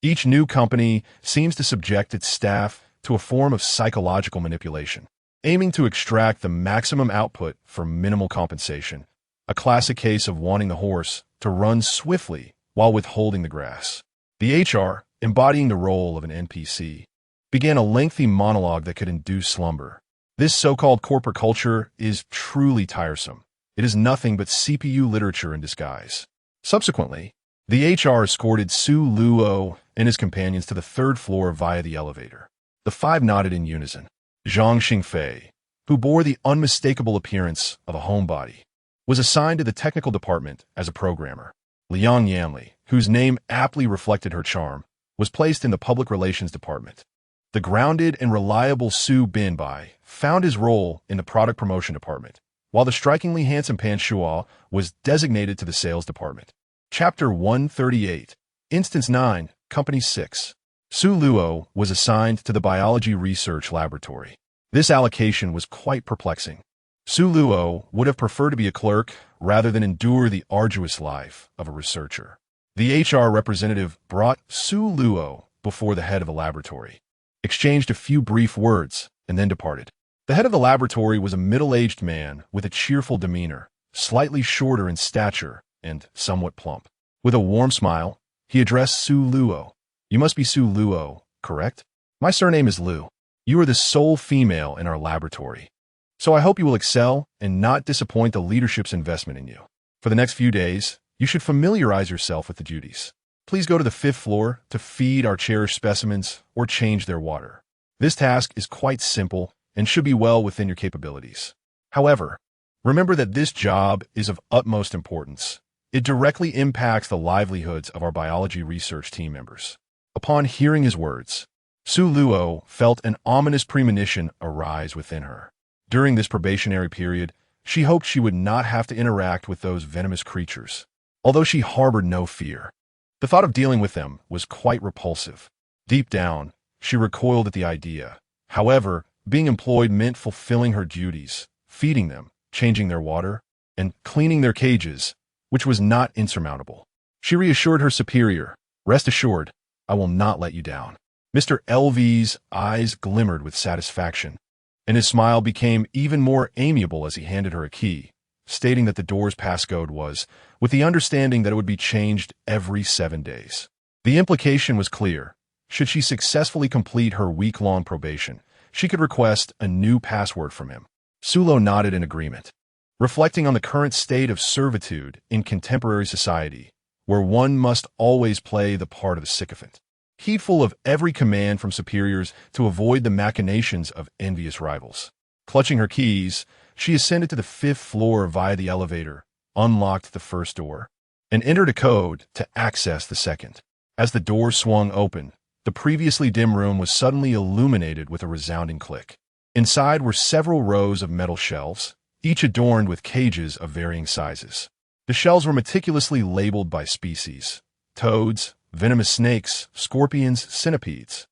Each new company seems to subject its staff to a form of psychological manipulation, aiming to extract the maximum output for minimal compensation, a classic case of wanting the horse to run swiftly while withholding the grass. The HR, embodying the role of an NPC, began a lengthy monologue that could induce slumber. This so-called corporate culture is truly tiresome. It is nothing but CPU literature in disguise. Subsequently, the HR escorted Su Luo and his companions to the 3rd floor via the elevator. The 5 nodded in unison. Zhang Xingfei, who bore the unmistakable appearance of a homebody, was assigned to the technical department as a programmer. Liang Yanli, whose name aptly reflected her charm, was placed in the public relations department. The grounded and reliable Su Binbai found his role in the product promotion department, while the strikingly handsome Pan Shuo was designated to the sales department. Chapter 138, Instance 9, Company 6. Su Luo was assigned to the biology research laboratory. This allocation was quite perplexing. Su Luo would have preferred to be a clerk rather than endure the arduous life of a researcher. The HR representative brought Su Luo before the head of the laboratory, exchanged a few brief words, and then departed. The head of the laboratory was a middle-aged man with a cheerful demeanor, slightly shorter in stature and somewhat plump. With a warm smile, he addressed Su Luo. You must be Su Luo, correct? My surname is Liu. You are the sole female in our laboratory, so I hope you will excel and not disappoint the leadership's investment in you. For the next few days, you should familiarize yourself with the duties. Please go to the 5th floor to feed our cherished specimens or change their water. This task is quite simple and should be well within your capabilities. However, remember that this job is of utmost importance. It directly impacts the livelihoods of our biology research team members. Upon hearing his words, Su Luo felt an ominous premonition arise within her. During this probationary period, she hoped she would not have to interact with those venomous creatures, although she harbored no fear. The thought of dealing with them was quite repulsive. Deep down, she recoiled at the idea. However, being employed meant fulfilling her duties, feeding them, changing their water, and cleaning their cages, which was not insurmountable. She reassured her superior, "Rest assured, I will not let you down." Mr. LV's eyes glimmered with satisfaction, and his smile became even more amiable as he handed her a key, stating that the door's passcode was, with the understanding that it would be changed every 7 days. The implication was clear. Should she successfully complete her week-long probation, she could request a new password from him. Sulo nodded in agreement, reflecting on the current state of servitude in contemporary society, where one must always play the part of the sycophant, heedful of every command from superiors to avoid the machinations of envious rivals. Clutching her keys, she ascended to the 5th floor via the elevator, unlocked the first door, and entered a code to access the second. As the door swung open, the previously dim room was suddenly illuminated with a resounding click. Inside were several rows of metal shelves, each adorned with cages of varying sizes. The shelves were meticulously labeled by species: toads, venomous snakes, scorpions, centipedes,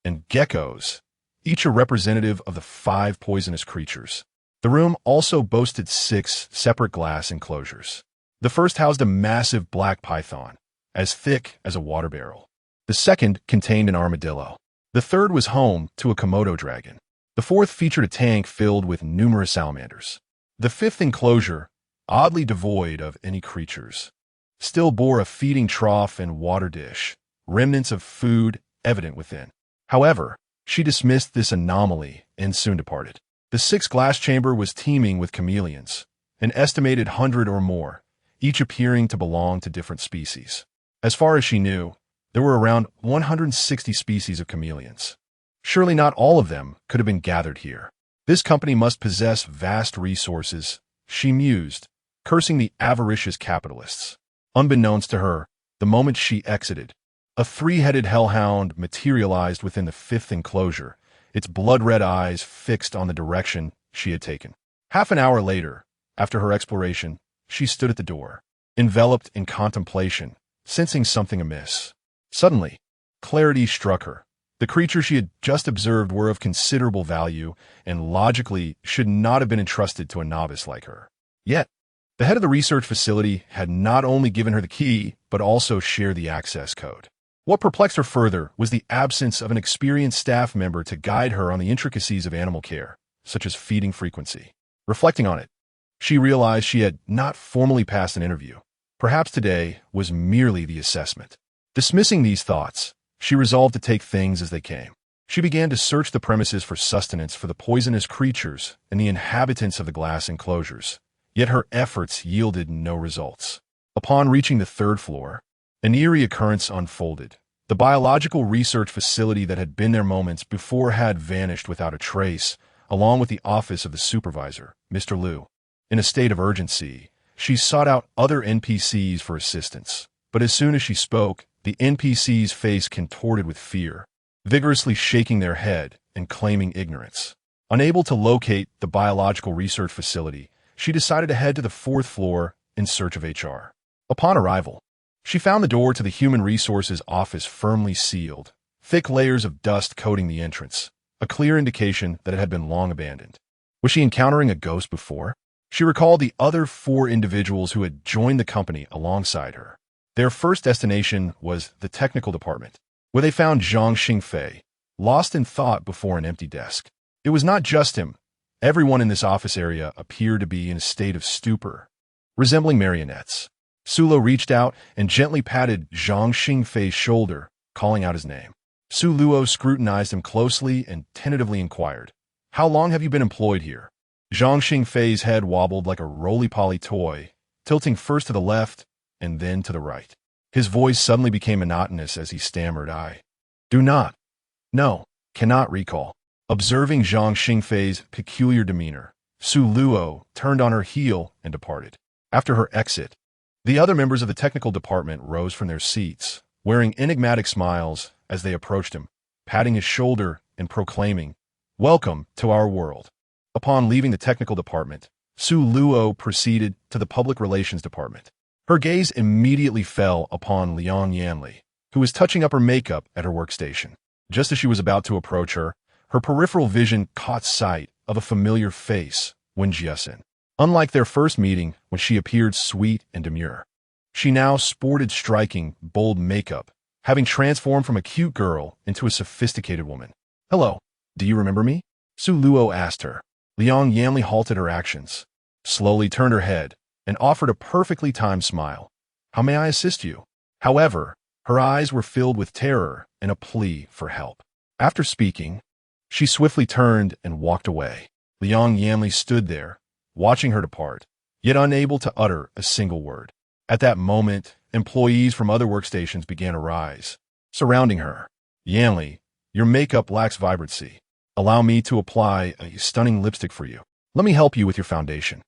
and geckos, each a representative of the 5 poisonous creatures. The room also boasted 6 separate glass enclosures. The first housed a massive black python, as thick as a water barrel. The second contained an armadillo. The third was home to a Komodo dragon. The fourth featured a tank filled with numerous salamanders. The 5th enclosure, oddly devoid of any creatures, still bore a feeding trough and water dish, remnants of food evident within. However, she dismissed this anomaly and soon departed. The 6th glass chamber was teeming with chameleons, an estimated 100 or more, each appearing to belong to different species. As far as she knew, there were around 160 species of chameleons. Surely not all of them could have been gathered here. This company must possess vast resources, she mused, cursing the avaricious capitalists. Unbeknownst to her, the moment she exited, a 3-headed hellhound materialized within the 5th enclosure, its blood-red eyes fixed on the direction she had taken. Half an hour later, after her exploration, she stood at the door, enveloped in contemplation, sensing something amiss. Suddenly, clarity struck her. The creatures she had just observed were of considerable value and logically should not have been entrusted to a novice like her. Yet, the head of the research facility had not only given her the key, but also shared the access code. What perplexed her further was the absence of an experienced staff member to guide her on the intricacies of animal care, such as feeding frequency. Reflecting on it, she realized she had not formally passed an interview. Perhaps today was merely the assessment. Dismissing these thoughts, she resolved to take things as they came. She began to search the premises for sustenance for the poisonous creatures and the inhabitants of the glass enclosures, yet her efforts yielded no results. Upon reaching the 3rd floor, an eerie occurrence unfolded. The biological research facility that had been there moments before had vanished without a trace, along with the office of the supervisor, Mr. Liu. In a state of urgency, she sought out other NPCs for assistance, but as soon as she spoke, the NPC's face contorted with fear, vigorously shaking their head and claiming ignorance. Unable to locate the biological research facility, she decided to head to the 4th floor in search of HR. Upon arrival, she found the door to the Human Resources office firmly sealed, thick layers of dust coating the entrance, a clear indication that it had been long abandoned. Was she encountering a ghost before? She recalled the other 4 individuals who had joined the company alongside her. Their first destination was the technical department, where they found Zhang Xingfei, lost in thought before an empty desk. It was not just him. Everyone in this office area appeared to be in a state of stupor, resembling marionettes. Sulo reached out and gently patted Zhang Xingfei's shoulder, calling out his name. Su Luo scrutinized him closely and tentatively inquired, "How long have you been employed here?" Zhang Xingfei's head wobbled like a roly-poly toy, tilting first to the left and then to the right. His voice suddenly became monotonous as he stammered, "I do not, no, cannot recall." Observing Zhang Xingfei's peculiar demeanor, Su Luo turned on her heel and departed. After her exit, the other members of the technical department rose from their seats, wearing enigmatic smiles as they approached him, patting his shoulder and proclaiming, "Welcome to our world." Upon leaving the technical department, Su Luo proceeded to the public relations department. Her gaze immediately fell upon Liang Yanli, who was touching up her makeup at her workstation. Just as she was about to approach her, her peripheral vision caught sight of a familiar face, Wen Jiasin. Unlike their first meeting, when she appeared sweet and demure, she now sported striking, bold makeup, having transformed from a cute girl into a sophisticated woman. "Hello, do you remember me?" Su Luo asked her. Liang Yanli halted her actions, slowly turned her head, and offered a perfectly timed smile. "How may I assist you?" However, her eyes were filled with terror and a plea for help. After speaking, she swiftly turned and walked away. Liang Yanli stood there, watching her depart, yet unable to utter a single word. At that moment, employees from other workstations began to rise, surrounding her. "Yanli, your makeup lacks vibrancy. Allow me to apply a stunning lipstick for you. Let me help you with your foundation.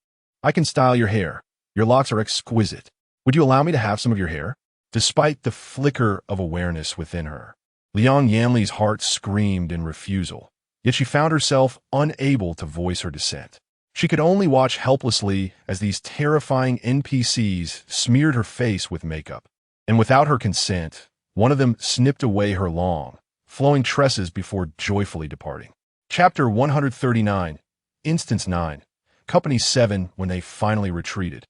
I can style your hair. Your locks are exquisite. Would you allow me to have some of your hair?" Despite the flicker of awareness within her, Liang Yanli's heart screamed in refusal, yet she found herself unable to voice her dissent. She could only watch helplessly as these terrifying NPCs smeared her face with makeup. And without her consent, one of them snipped away her long, flowing tresses before joyfully departing. Chapter 139, Instance 9, Company 7 when they finally retreated.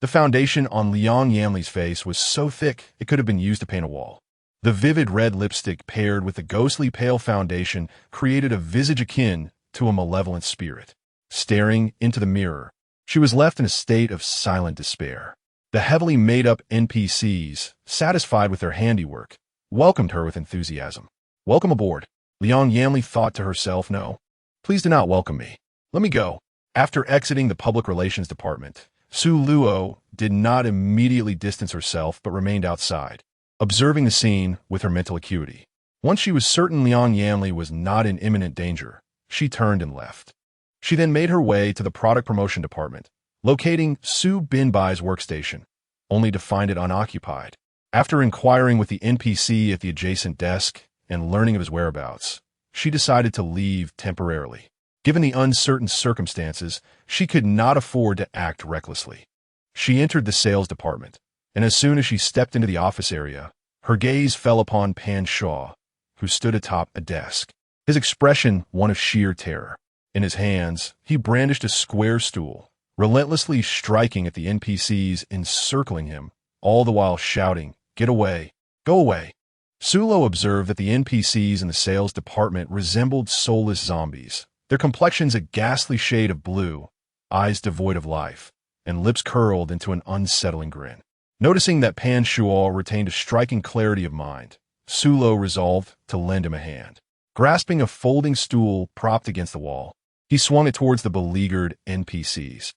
The foundation on Liang Yanli's face was so thick it could have been used to paint a wall. The vivid red lipstick paired with the ghostly pale foundation created a visage akin to a malevolent spirit. Staring into the mirror, she was left in a state of silent despair. The heavily made-up NPCs, satisfied with their handiwork, welcomed her with enthusiasm. "Welcome aboard," Liang Yanli thought to herself. "No, please do not welcome me. Let me go." After exiting the public relations department, Su Luo did not immediately distance herself but remained outside, observing the scene with her mental acuity. Once she was certain Liang Yanli was not in imminent danger, she turned and left. She then made her way to the product promotion department, locating Su Binbai's workstation, only to find it unoccupied. After inquiring with the NPC at the adjacent desk and learning of his whereabouts, she decided to leave temporarily. Given the uncertain circumstances, she could not afford to act recklessly. She entered the sales department, and as soon as she stepped into the office area, her gaze fell upon Pan Shaw, who stood atop a desk, his expression one of sheer terror. In his hands, he brandished a square stool, relentlessly striking at the NPCs encircling him, all the while shouting, "Get away! Go away!" Sulo observed that the NPCs in the sales department resembled soulless zombies, their complexions a ghastly shade of blue, eyes devoid of life, and lips curled into an unsettling grin. Noticing that Pan Shuo retained a striking clarity of mind, Sulo resolved to lend him a hand. Grasping a folding stool propped against the wall, he swung it towards the beleaguered NPCs.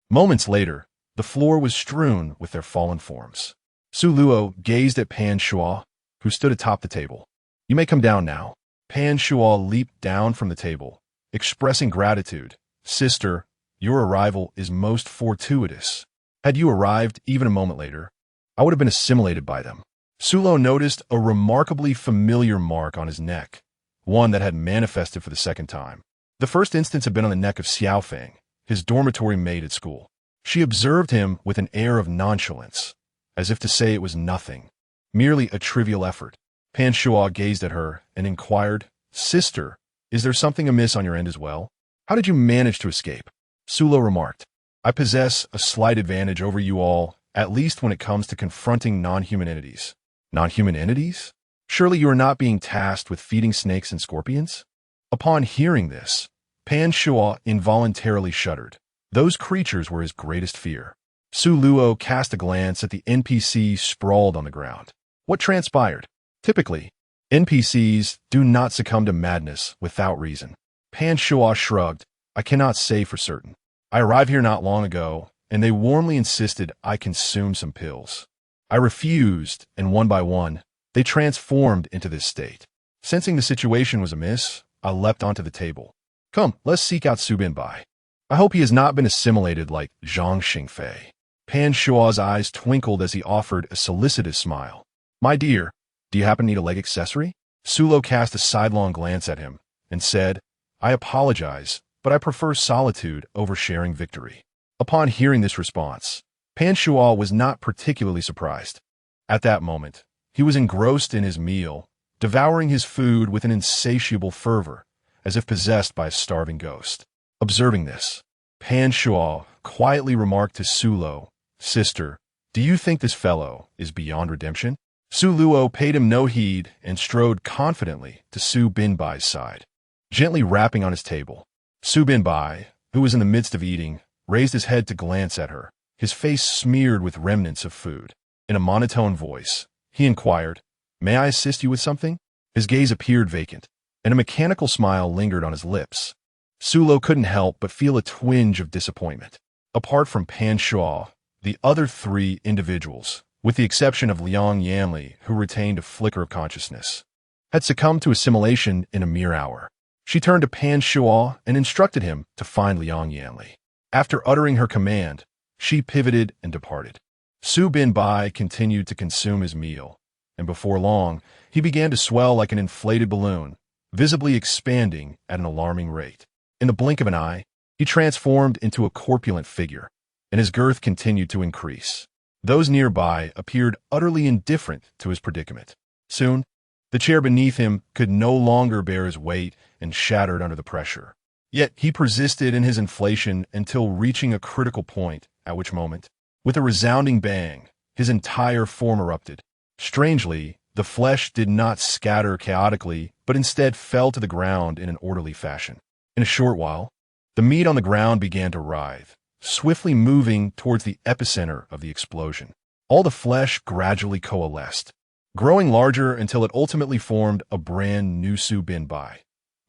Moments later, the floor was strewn with their fallen forms. Su Luo gazed at Pan Shuo, who stood atop the table. "You may come down now." Pan Shuo leaped down from the table, expressing gratitude. "Sister, your arrival is most fortuitous. Had you arrived even a moment later, I would have been assimilated by them." Sulo noticed a remarkably familiar mark on his neck, one that had manifested for the second time. The first instance had been on the neck of Xiaofeng, his dormitory mate at school. She observed him with an air of nonchalance, as if to say it was nothing, merely a trivial effort. Pan Shuo gazed at her and inquired, "Sister, is there something amiss on your end as well? How did you manage to escape?" Sulo remarked, "I possess a slight advantage over you all, at least when it comes to confronting non-human entities." "Non-human entities? Surely you are not being tasked with feeding snakes and scorpions?" Upon hearing this, Pan Shuo involuntarily shuddered. Those creatures were his greatest fear. Su Luo cast a glance at the NPC sprawled on the ground. What transpired? Typically, NPCs do not succumb to madness without reason. Pan Shuo shrugged. "I cannot say for certain. I arrived here not long ago, and they warmly insisted I consume some pills. I refused, and one by one, they transformed into this state. Sensing the situation was amiss, I leapt onto the table. Come, let's seek out Su Binbai. I hope he has not been assimilated like Zhang Xingfei. Pan Shua's eyes twinkled as he offered a solicitous smile. My dear, do you happen to need a leg accessory? Sulo cast a sidelong glance at him and said, I apologize, but I prefer solitude over sharing victory. Upon hearing this response, Pan Shua was not particularly surprised. At that moment, he was engrossed in his meal, devouring his food with an insatiable fervor, as if possessed by a starving ghost. Observing this, Pan Shua quietly remarked to Sulo, Sister, do you think this fellow is beyond redemption? Su Luo paid him no heed and strode confidently to Su Binbai's side. Gently rapping on his table, Su Binbai, who was in the midst of eating, raised his head to glance at her, his face smeared with remnants of food. In a monotone voice, he inquired, May I assist you with something? His gaze appeared vacant, and a mechanical smile lingered on his lips. Sulo couldn't help but feel a twinge of disappointment. Apart from Pan Shua, the other three individuals, with the exception of Liang Yanli, who retained a flicker of consciousness, had succumbed to assimilation in a mere hour. She turned to Pan Shua and instructed him to find Liang Yanli. After uttering her command, she pivoted and departed. Su Binbai continued to consume his meal, and before long, he began to swell like an inflated balloon, visibly expanding at an alarming rate. In the blink of an eye, he transformed into a corpulent figure, and his girth continued to increase. Those nearby appeared utterly indifferent to his predicament. Soon, the chair beneath him could no longer bear his weight and shattered under the pressure. Yet he persisted in his inflation until reaching a critical point, at which moment, with a resounding bang, his entire form erupted. Strangely, the flesh did not scatter chaotically, but instead fell to the ground in an orderly fashion. In a short while, the meat on the ground began to writhe, swiftly moving towards the epicenter of the explosion. All the flesh gradually coalesced, growing larger until it ultimately formed a brand new Su Binbai.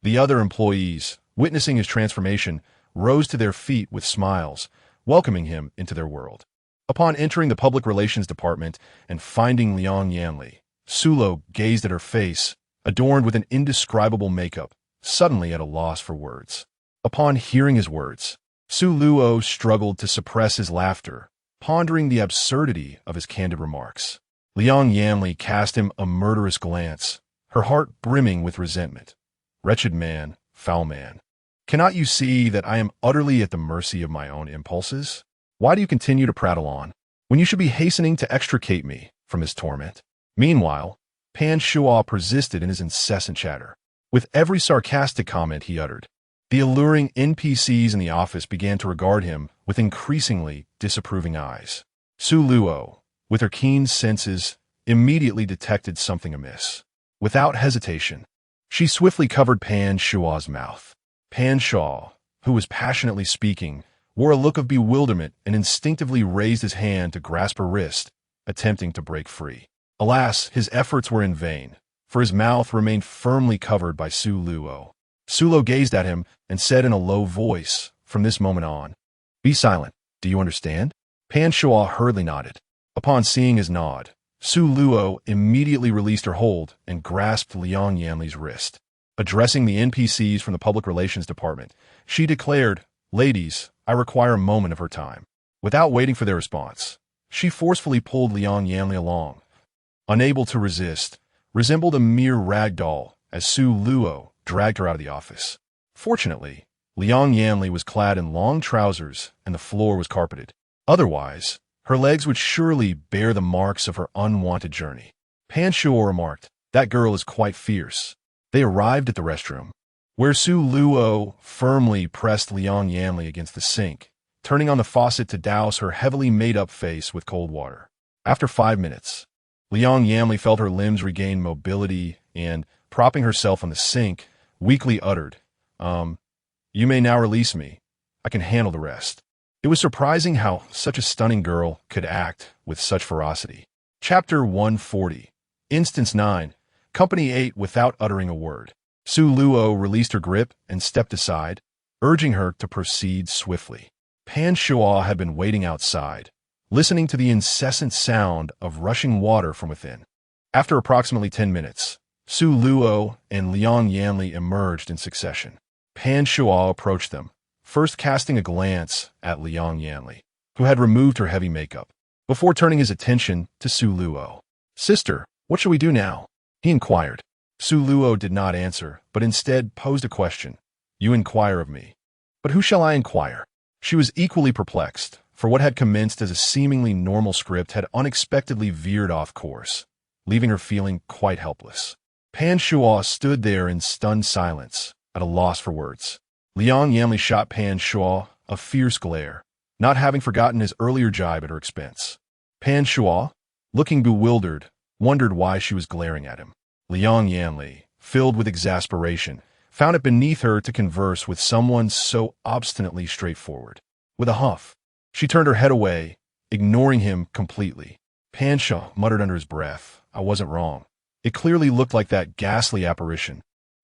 The other employees, witnessing his transformation, rose to their feet with smiles, welcoming him into their world. Upon entering the public relations department and finding Liang Yanli, Sulo gazed at her face, adorned with an indescribable makeup, suddenly at a loss for words. Upon hearing his words, Su Luo struggled to suppress his laughter, pondering the absurdity of his candid remarks. Liang Yanli cast him a murderous glance, her heart brimming with resentment. Wretched man, foul man. Cannot you see that I am utterly at the mercy of my own impulses? Why do you continue to prattle on, when you should be hastening to extricate me from this torment? Meanwhile, Pan Shua persisted in his incessant chatter. With every sarcastic comment he uttered, the alluring NPCs in the office began to regard him with increasingly disapproving eyes. Su Luo, with her keen senses, immediately detected something amiss. Without hesitation, she swiftly covered Pan Shua's mouth. Pan Shua, who was passionately speaking, wore a look of bewilderment and instinctively raised his hand to grasp her wrist, attempting to break free. Alas, his efforts were in vain, for his mouth remained firmly covered by Su Luo. Sulo gazed at him and said in a low voice, from this moment on, Be silent, do you understand? Pan Shua hurriedly nodded. Upon seeing his nod, Su Luo immediately released her hold and grasped Liang Yanli's wrist. Addressing the NPCs from the Public Relations Department, she declared, Ladies, I require a moment of her time. Without waiting for their response, she forcefully pulled Liang Yanli along. Unable to resist, resembled a mere rag doll as Su Luo dragged her out of the office. Fortunately, Liang Yanli was clad in long trousers and the floor was carpeted. Otherwise, her legs would surely bear the marks of her unwanted journey. Pan Shua remarked, That girl is quite fierce. They arrived at the restroom, where Su Luo firmly pressed Liang Yanli against the sink, turning on the faucet to douse her heavily made-up face with cold water. After 5 minutes, Liang Yanli felt her limbs regain mobility and, propping herself on the sink, weakly uttered, You may now release me. I can handle the rest. It was surprising how such a stunning girl could act with such ferocity. Chapter 140. Instance 9. Company 8 without uttering a word. Su Luo released her grip and stepped aside, urging her to proceed swiftly. Pan Shua had been waiting outside, listening to the incessant sound of rushing water from within. After approximately 10 minutes, Su Luo and Liang Yanli emerged in succession. Pan Shuo approached them, first casting a glance at Liang Yanli, who had removed her heavy makeup, before turning his attention to Su Luo. "Sister, what shall we do now?" he inquired. Su Luo did not answer, but instead posed a question. "You inquire of me. But who shall I inquire?" She was equally perplexed, for what had commenced as a seemingly normal script had unexpectedly veered off course, leaving her feeling quite helpless. Pan Shuo stood there in stunned silence, at a loss for words. Liang Yanli shot Pan Shuo a fierce glare, not having forgotten his earlier jibe at her expense. Pan Shuo, looking bewildered, wondered why she was glaring at him. Liang Yanli, filled with exasperation, found it beneath her to converse with someone so obstinately straightforward. With a huff, she turned her head away, ignoring him completely. Pan Shuo muttered under his breath, "I wasn't wrong. It clearly looked like that ghastly apparition,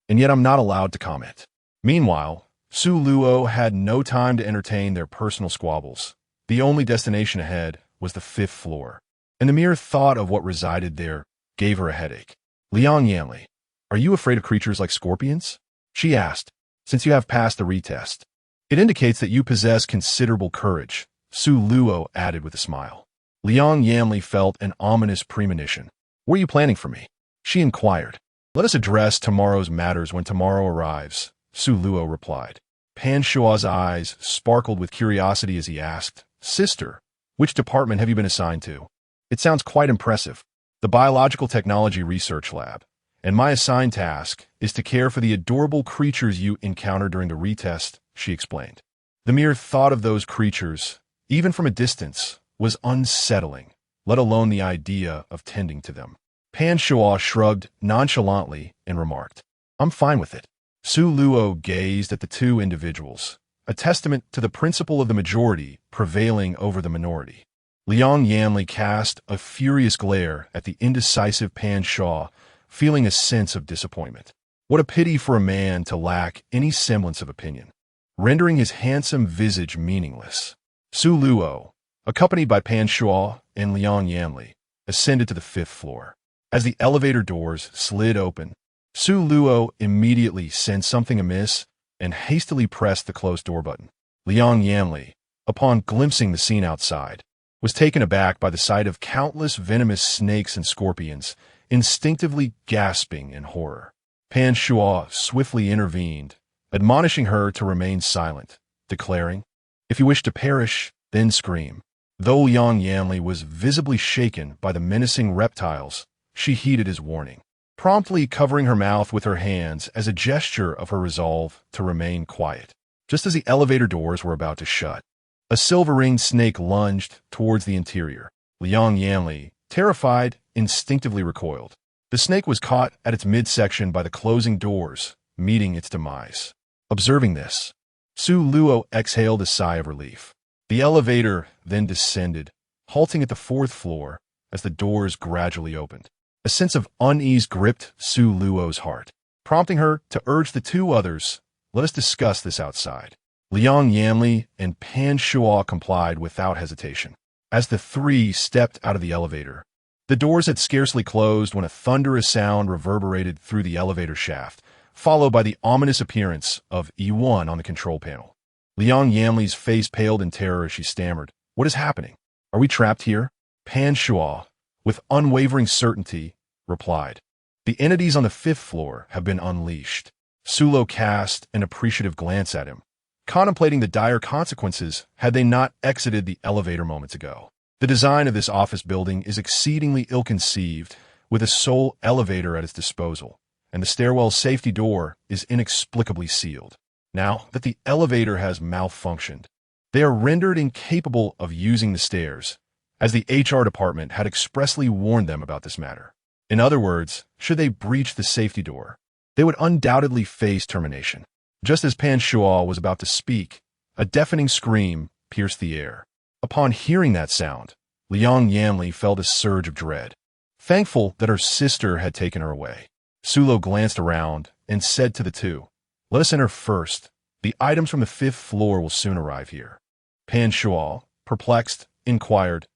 and yet I'm not allowed to comment." Meanwhile, Su Luo had no time to entertain their personal squabbles. The only destination ahead was the 5th floor, and the mere thought of what resided there gave her a headache. "Liang Yanli, are you afraid of creatures like scorpions?" she asked, "since you have passed the retest." "It indicates that you possess considerable courage," Su Luo added with a smile. Liang Yanli felt an ominous premonition. "What are you planning for me?" she inquired. "Let us address tomorrow's matters when tomorrow arrives," Su Luo replied. Pan Shuo's eyes sparkled with curiosity as he asked, "Sister, which department have you been assigned to?" "It sounds quite impressive. The Biological Technology Research Lab, and my assigned task is to care for the adorable creatures you encounter during the retest," she explained. The mere thought of those creatures, even from a distance, was unsettling, let alone the idea of tending to them. Pan Shuo shrugged nonchalantly and remarked, "I'm fine with it." Su Luo gazed at the two individuals, a testament to the principle of the majority prevailing over the minority. Liang Yanli cast a furious glare at the indecisive Pan Shuo, feeling a sense of disappointment. What a pity for a man to lack any semblance of opinion, rendering his handsome visage meaningless. Su Luo, accompanied by Pan Shuo and Liang Yanli, ascended to the 5th floor. As the elevator doors slid open, Su Luo immediately sensed something amiss and hastily pressed the closed door button. Liang Yanli, upon glimpsing the scene outside, was taken aback by the sight of countless venomous snakes and scorpions, instinctively gasping in horror. Pan Shuo swiftly intervened, admonishing her to remain silent, declaring, "If you wish to perish, then scream." Though Liang Yanli was visibly shaken by the menacing reptiles, she heeded his warning, promptly covering her mouth with her hands as a gesture of her resolve to remain quiet. Just as the elevator doors were about to shut, a silver-ringed snake lunged towards the interior. Liang Yanli, terrified, instinctively recoiled. The snake was caught at its midsection by the closing doors, meeting its demise. Observing this, Su Luo exhaled a sigh of relief. The elevator then descended, halting at the 4th floor as the doors gradually opened. A sense of unease gripped Su Luo's heart, prompting her to urge the two others, "Let us discuss this outside." Liang Yanli and Pan Shuo complied without hesitation. As the three stepped out of the elevator, the doors had scarcely closed when a thunderous sound reverberated through the elevator shaft, followed by the ominous appearance of E1 on the control panel. Liang Yanli's face paled in terror as she stammered, "What is happening? Are we trapped here?" Pan Shuo, with unwavering certainty, replied, "The entities on the 5th floor have been unleashed." Su Luo cast an appreciative glance at him, contemplating the dire consequences had they not exited the elevator moments ago. The design of this office building is exceedingly ill-conceived, with a sole elevator at its disposal, and the stairwell's safety door is inexplicably sealed. Now that the elevator has malfunctioned, they are rendered incapable of using the stairs, as the HR department had expressly warned them about this matter. In other words, should they breach the safety door, they would undoubtedly face termination. Just as Pan Shuo was about to speak, a deafening scream pierced the air. Upon hearing that sound, Liang Yanli felt a surge of dread, thankful that her sister had taken her away. Su Luo glanced around and said to the two, "Let us enter first. The items from the 5th floor will soon arrive here." Pan Shuo, perplexed, inquired,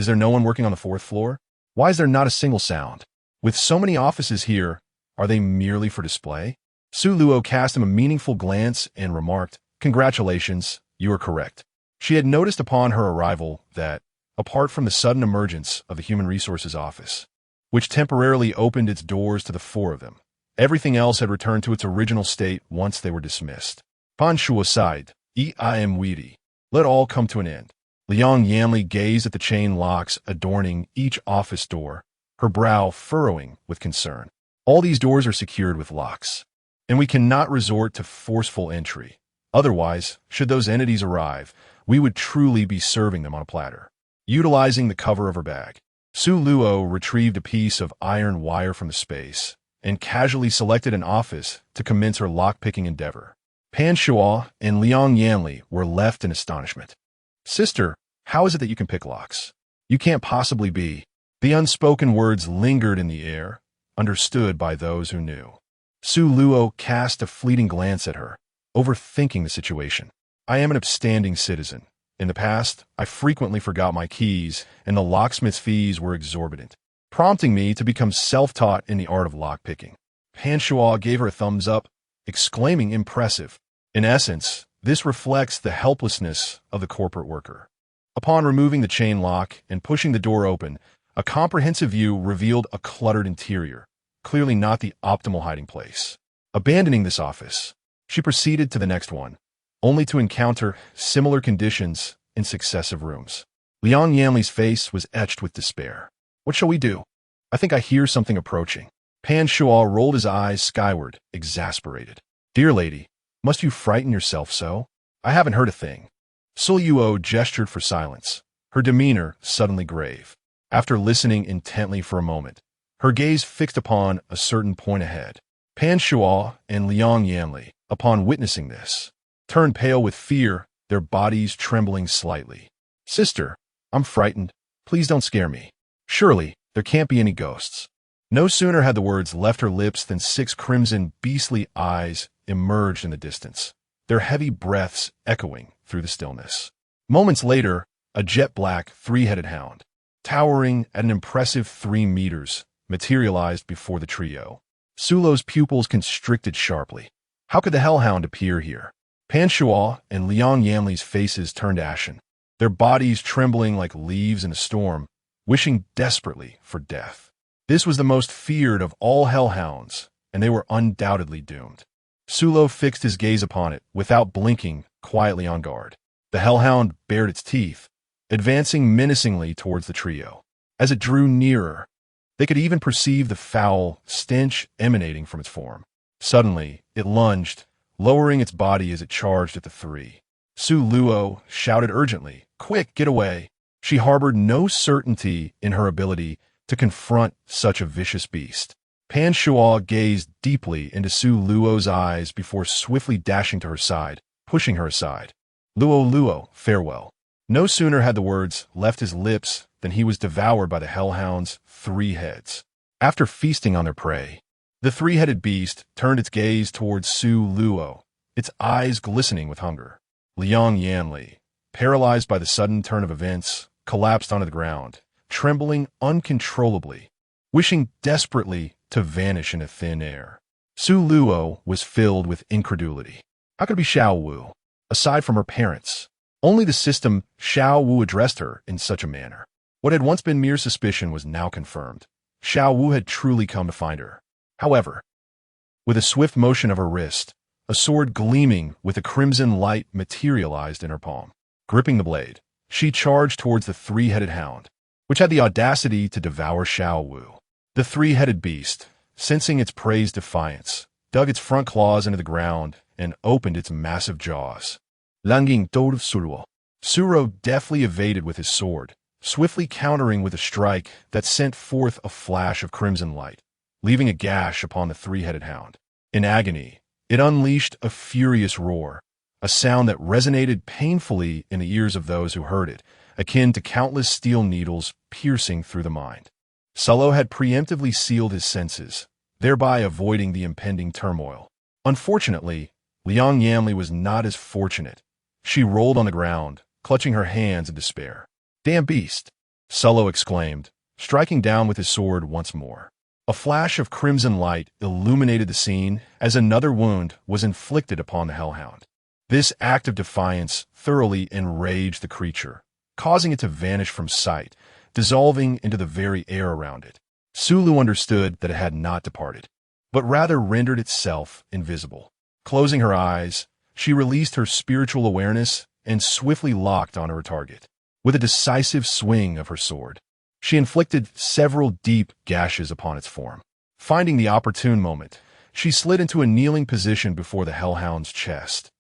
Is there no one working on the fourth floor? Why is there not a single sound? With so many offices here, are they merely for display? Su Luo cast him a meaningful glance and remarked, "Congratulations, you are correct." She had noticed upon her arrival that, apart from the sudden emergence of the Human Resources Office, which temporarily opened its doors to the four of them, everything else had returned to its original state once they were dismissed. Pan Shuo sighed, "I am weedy. Let all come to an end." Liang Yanli gazed at the chain locks adorning each office door, her brow furrowing with concern. All these doors are secured with locks, and we cannot resort to forceful entry. Otherwise, should those entities arrive, we would truly be serving them on a platter. Utilizing the cover of her bag, Su Luo retrieved a piece of iron wire from the space and casually selected an office to commence her lock-picking endeavor. Pan Shuo and Liang Yanli were left in astonishment. "Sister, how is it that you can pick locks? You can't possibly be." The unspoken words lingered in the air, understood by those who knew. Su Luo cast a fleeting glance at her, overthinking the situation. "I am an upstanding citizen. In the past, I frequently forgot my keys, and the locksmith's fees were exorbitant, prompting me to become self-taught in the art of lockpicking." Pan Shuo gave her a thumbs up, exclaiming, "Impressive." In essence, this reflects the helplessness of the corporate worker. Upon removing the chain lock and pushing the door open, a comprehensive view revealed a cluttered interior, clearly not the optimal hiding place. Abandoning this office, she proceeded to the next one, only to encounter similar conditions in successive rooms. Liang Yanli's face was etched with despair. "What shall we do? I think I hear something approaching." Pan Shuo rolled his eyes skyward, exasperated. "Dear lady, must you frighten yourself so? I haven't heard a thing." Su Luo gestured for silence, her demeanor suddenly grave. After listening intently for a moment, her gaze fixed upon a certain point ahead. Pan Shuo and Liang Yanli, upon witnessing this, turned pale with fear, their bodies trembling slightly. "Sister, I'm frightened. Please don't scare me. Surely, there can't be any ghosts." No sooner had the words left her lips than 6 crimson, beastly eyes emerged in the distance, their heavy breaths echoing through the stillness. Moments later, a jet-black, 3-headed hound, towering at an impressive 3 meters, materialized before the trio. Sulo's pupils constricted sharply. How could the hellhound appear here? Pan Shuo and Liang Yanli's faces turned ashen, their bodies trembling like leaves in a storm, wishing desperately for death. This was the most feared of all hellhounds, and they were undoubtedly doomed. Sulo fixed his gaze upon it, without blinking, quietly on guard. The hellhound bared its teeth, advancing menacingly towards the trio. As it drew nearer, they could even perceive the foul stench emanating from its form. Suddenly, it lunged, lowering its body as it charged at the 3. Su Luo shouted urgently, "Quick, get away!" She harbored no certainty in her ability to confront such a vicious beast. Pan Shuo gazed deeply into Su Luo's eyes before swiftly dashing to her side, pushing her aside. "Luo, Luo, farewell." No sooner had the words left his lips than he was devoured by the hellhound's 3 heads. After feasting on their prey, the 3-headed beast turned its gaze towards Su Luo, its eyes glistening with hunger. Liang Yanli, paralyzed by the sudden turn of events, collapsed onto the ground, trembling uncontrollably, wishing desperately to vanish into thin air. Su Luo was filled with incredulity. How could it be Xiao Wu? Aside from her parents, only the system Xiao Wu addressed her in such a manner. What had once been mere suspicion was now confirmed. Xiao Wu had truly come to find her. However, with a swift motion of her wrist, a sword gleaming with a crimson light materialized in her palm. Gripping the blade, she charged towards the 3-headed hound, which had the audacity to devour Xiao Wu. The 3-headed beast, sensing its prey's defiance, dug its front claws into the ground and opened its massive jaws. Langing Dou Suruo. Suro deftly evaded with his sword, swiftly countering with a strike that sent forth a flash of crimson light, leaving a gash upon the 3-headed hound. In agony, it unleashed a furious roar, a sound that resonated painfully in the ears of those who heard it, akin to countless steel needles piercing through the mind. Sulo had preemptively sealed his senses, thereby avoiding the impending turmoil. Unfortunately, Liang Yanli was not as fortunate. She rolled on the ground, clutching her hands in despair. "Damn beast! Sullo exclaimed, striking down with his sword once more. A flash of crimson light illuminated the scene as another wound was inflicted upon the hellhound. This act of defiance thoroughly enraged the creature, causing it to vanish from sight, dissolving into the very air around it. Sulu understood that it had not departed, but rather rendered itself invisible. Closing her eyes, she released her spiritual awareness and swiftly locked onto her target. With a decisive swing of her sword, she inflicted several deep gashes upon its form. Finding the opportune moment, she slid into a kneeling position before the hellhound's chest,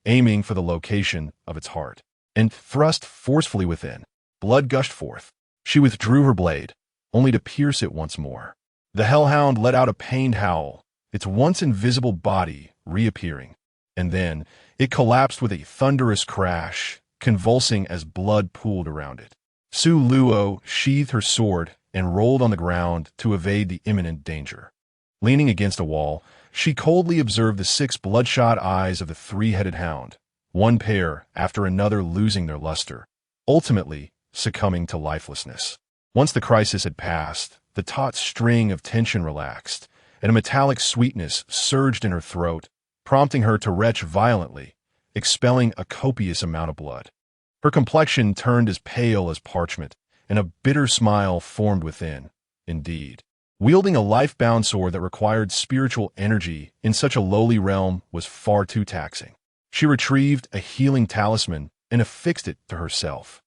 aiming for the location of its heart, and thrust forcefully within. Blood gushed forth. She withdrew her blade, only to pierce it once more. The hellhound let out a pained howl, its once invisible body reappearing, and then it collapsed with a thunderous crash, convulsing as blood pooled around it. Su Luo sheathed her sword and rolled on the ground to evade the imminent danger. Leaning against a wall, she coldly observed the 6 bloodshot eyes of the 3-headed hound, one pair after another losing their luster, ultimately succumbing to lifelessness. Once the crisis had passed, the taut string of tension relaxed, and a metallic sweetness surged in her throat, prompting her to retch violently, expelling a copious amount of blood. Her complexion turned as pale as parchment, and a bitter smile formed within. Indeed, wielding a life-bound sword that required spiritual energy in such a lowly realm was far too taxing. She retrieved a healing talisman and affixed it to herself.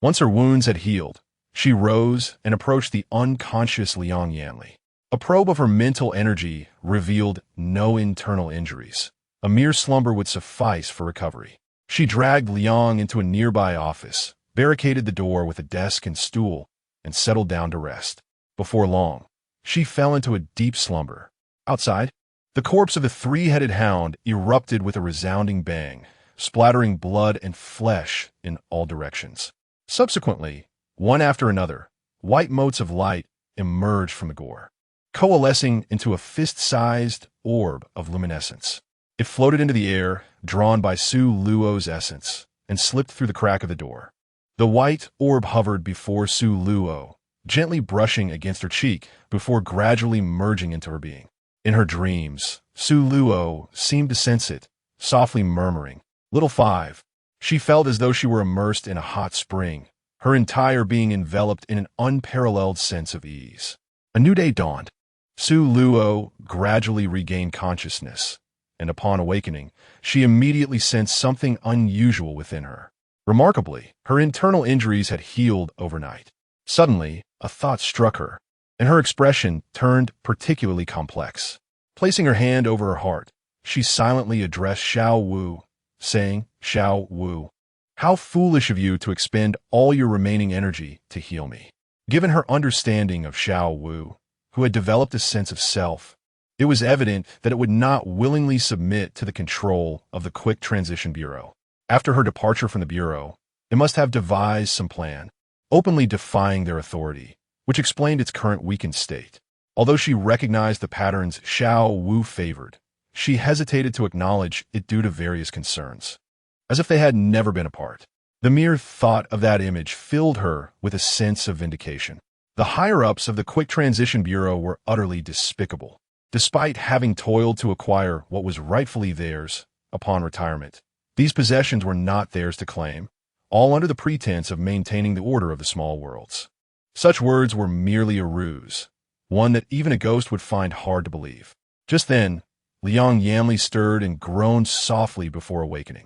Once her wounds had healed, she rose and approached the unconscious Liang Yanli. A probe of her mental energy revealed no internal injuries. A mere slumber would suffice for recovery. She dragged Liang into a nearby office, barricaded the door with a desk and stool, and settled down to rest. Before long, she fell into a deep slumber. Outside, the corpse of the 3-headed hound erupted with a resounding bang, splattering blood and flesh in all directions. Subsequently, one after another, white motes of light emerged from the gore, coalescing into a fist-sized orb of luminescence. It floated into the air, drawn by Su Luo's essence, and slipped through the crack of the door. The white orb hovered before Su Luo, gently brushing against her cheek before gradually merging into her being. In her dreams, Su Luo seemed to sense it, softly murmuring, "Little 5." She felt as though she were immersed in a hot spring, her entire being enveloped in an unparalleled sense of ease. A new day dawned. Su Luo gradually regained consciousness, and upon awakening, she immediately sensed something unusual within her. Remarkably, her internal injuries had healed overnight. Suddenly, a thought struck her, and her expression turned particularly complex. Placing her hand over her heart, she silently addressed Xiao Wu, saying, "Xiao Wu, how foolish of you to expend all your remaining energy to heal me." Given her understanding of Xiao Wu, who had developed a sense of self, it was evident that it would not willingly submit to the control of the Quick-Transmigration Bureau. After her departure from the Bureau, it must have devised some plan, openly defying their authority, which explained its current weakened state. Although she recognized the patterns Xiao Wu favored, she hesitated to acknowledge it due to various concerns, as if they had never been apart. The mere thought of that image filled her with a sense of vindication. The higher-ups of the Quick-Transmigration Bureau were utterly despicable. Despite having toiled to acquire what was rightfully theirs upon retirement, these possessions were not theirs to claim, all under the pretense of maintaining the order of the small worlds. Such words were merely a ruse, one that even a ghost would find hard to believe. Just then, Liang Yanli stirred and groaned softly before awakening.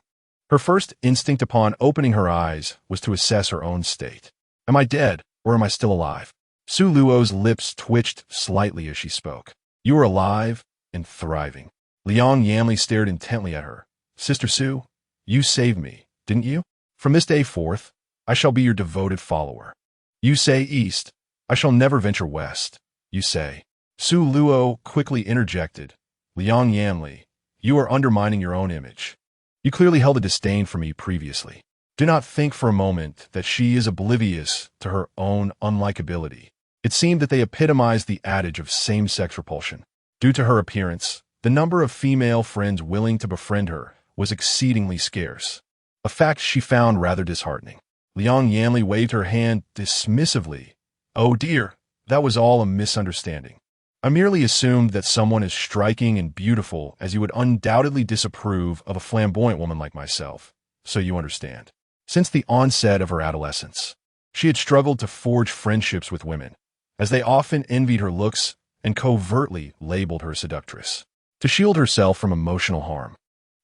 Her first instinct upon opening her eyes was to assess her own state. Am I dead, or am I still alive? Su Luo's lips twitched slightly as she spoke. You are alive and thriving. Liang Yanli stared intently at her. Sister Su, you saved me, didn't you? From this day forth, I shall be your devoted follower. You say east, I shall never venture west. You say. Su Luo quickly interjected. Liang Yanli, you are undermining your own image. You clearly held a disdain for me previously. Do not think for a moment that she is oblivious to her own unlikability. It seemed that they epitomized the adage of same-sex repulsion. Due to her appearance, the number of female friends willing to befriend her was exceedingly scarce, a fact she found rather disheartening. Liang Yanli waved her hand dismissively. "Oh dear, that was all a misunderstanding. I merely assumed that someone as striking and beautiful as you would undoubtedly disapprove of a flamboyant woman like myself, so you understand." Since the onset of her adolescence, she had struggled to forge friendships with women, as they often envied her looks and covertly labeled her seductress. To shield herself from emotional harm,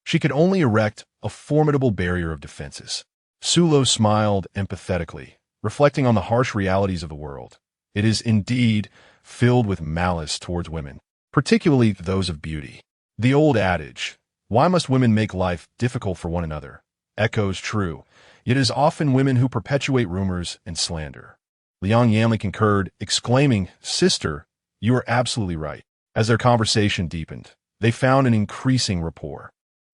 she could only erect a formidable barrier of defenses. Sulo smiled empathetically, reflecting on the harsh realities of the world. It is indeed filled with malice towards women, particularly those of beauty. The old adage, "Why must women make life difficult for one another?" echoes true, yet it is often women who perpetuate rumors and slander. Liang Yanli concurred, exclaiming, "Sister, you are absolutely right." As their conversation deepened, they found an increasing rapport.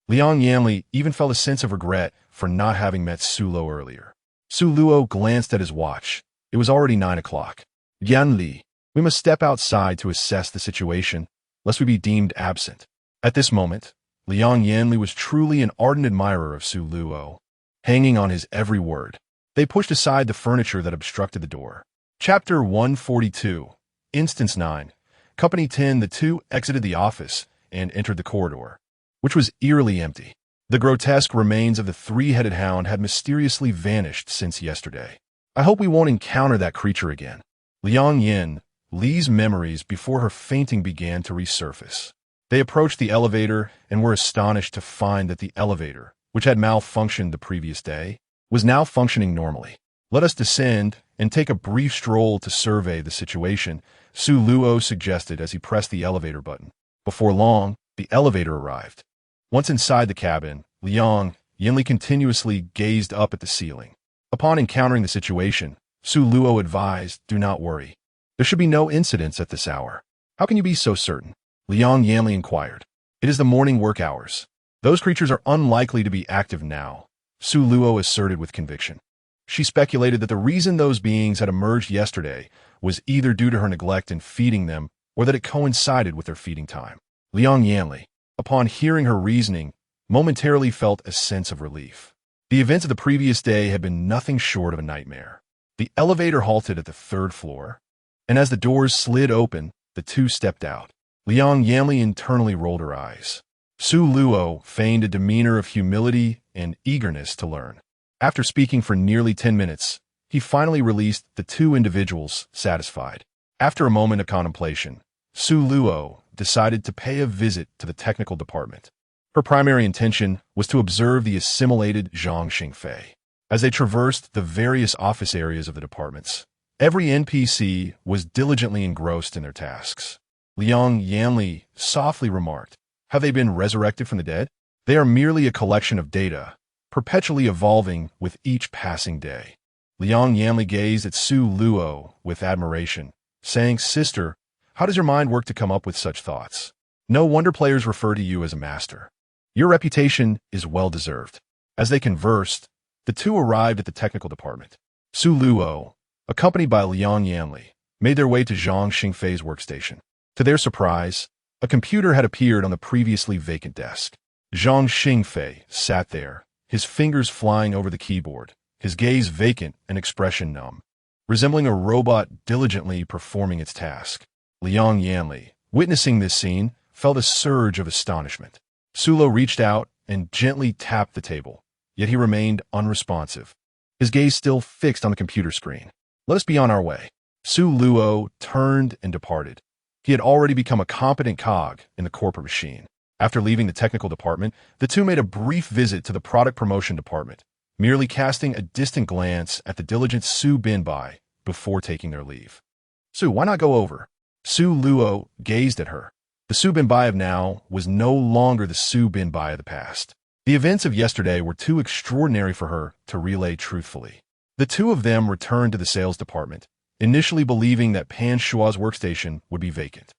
Liang Yanli even felt a sense of regret for not having met Su Luo earlier. Su Luo glanced at his watch. It was already 9 o'clock. "Yanli, we must step outside to assess the situation, lest we be deemed absent." At this moment, Liang Yanli was truly an ardent admirer of Su Luo, hanging on his every word. They pushed aside the furniture that obstructed the door. Chapter 142, Instance 9. Company 10. The two exited the office and entered the corridor, which was eerily empty. The grotesque remains of the three-headed hound had mysteriously vanished since yesterday. "I hope we won't encounter that creature again." Liang Yin, Li's memories before her fainting began to resurface. They approached the elevator and were astonished to find that the elevator, which had malfunctioned the previous day, was now functioning normally. "Let us descend and take a brief stroll to survey the situation," Su Luo suggested as he pressed the elevator button. Before long, the elevator arrived. Once inside the cabin, Liang Yanli continuously gazed up at the ceiling. Upon encountering the situation, Su Luo advised, "Do not worry. There should be no incidents at this hour." "How can you be so certain?" Liang Yanli inquired. "It is the morning work hours. Those creatures are unlikely to be active now," Su Luo asserted with conviction. She speculated that the reason those beings had emerged yesterday was either due to her neglect in feeding them or that it coincided with their feeding time. Liang Yanli, upon hearing her reasoning, momentarily felt a sense of relief. The events of the previous day had been nothing short of a nightmare. The elevator halted at the 3rd floor, and as the doors slid open, the two stepped out. Liang Yanli internally rolled her eyes. Su Luo feigned a demeanor of humility and eagerness to learn. After speaking for nearly 10 minutes, he finally released the two individuals, satisfied. After a moment of contemplation, Su Luo decided to pay a visit to the technical department. Her primary intention was to observe the assimilated Zhang Xingfei. As they traversed the various office areas of the departments, every NPC was diligently engrossed in their tasks. Liang Yanli softly remarked, "Have they been resurrected from the dead? They are merely a collection of data, perpetually evolving with each passing day." Liang Yanli gazed at Su Luo with admiration, saying, "Sister, how does your mind work to come up with such thoughts? No wonder players refer to you as a master. Your reputation is well-deserved." As they conversed, the two arrived at the technical department. Su Luo, accompanied by Liang Yanli, made their way to Zhang Xingfei's workstation. To their surprise, a computer had appeared on the previously vacant desk. Zhang Xingfei sat there, his fingers flying over the keyboard, his gaze vacant and expression numb, resembling a robot diligently performing its task. Liang Yanli, witnessing this scene, felt a surge of astonishment. Sulo reached out and gently tapped the table, yet he remained unresponsive, his gaze still fixed on the computer screen. "Let us be on our way." Su Luo turned and departed. He had already become a competent cog in the corporate machine. After leaving the technical department, the two made a brief visit to the product promotion department, merely casting a distant glance at the diligent Su Binbai before taking their leave. "Su, why not go over?" Su Luo gazed at her. The Su Binbai of now was no longer the Su Binbai of the past. The events of yesterday were too extraordinary for her to relay truthfully. The two of them returned to the sales department, initially believing that Pan Shua's workstation would be vacant.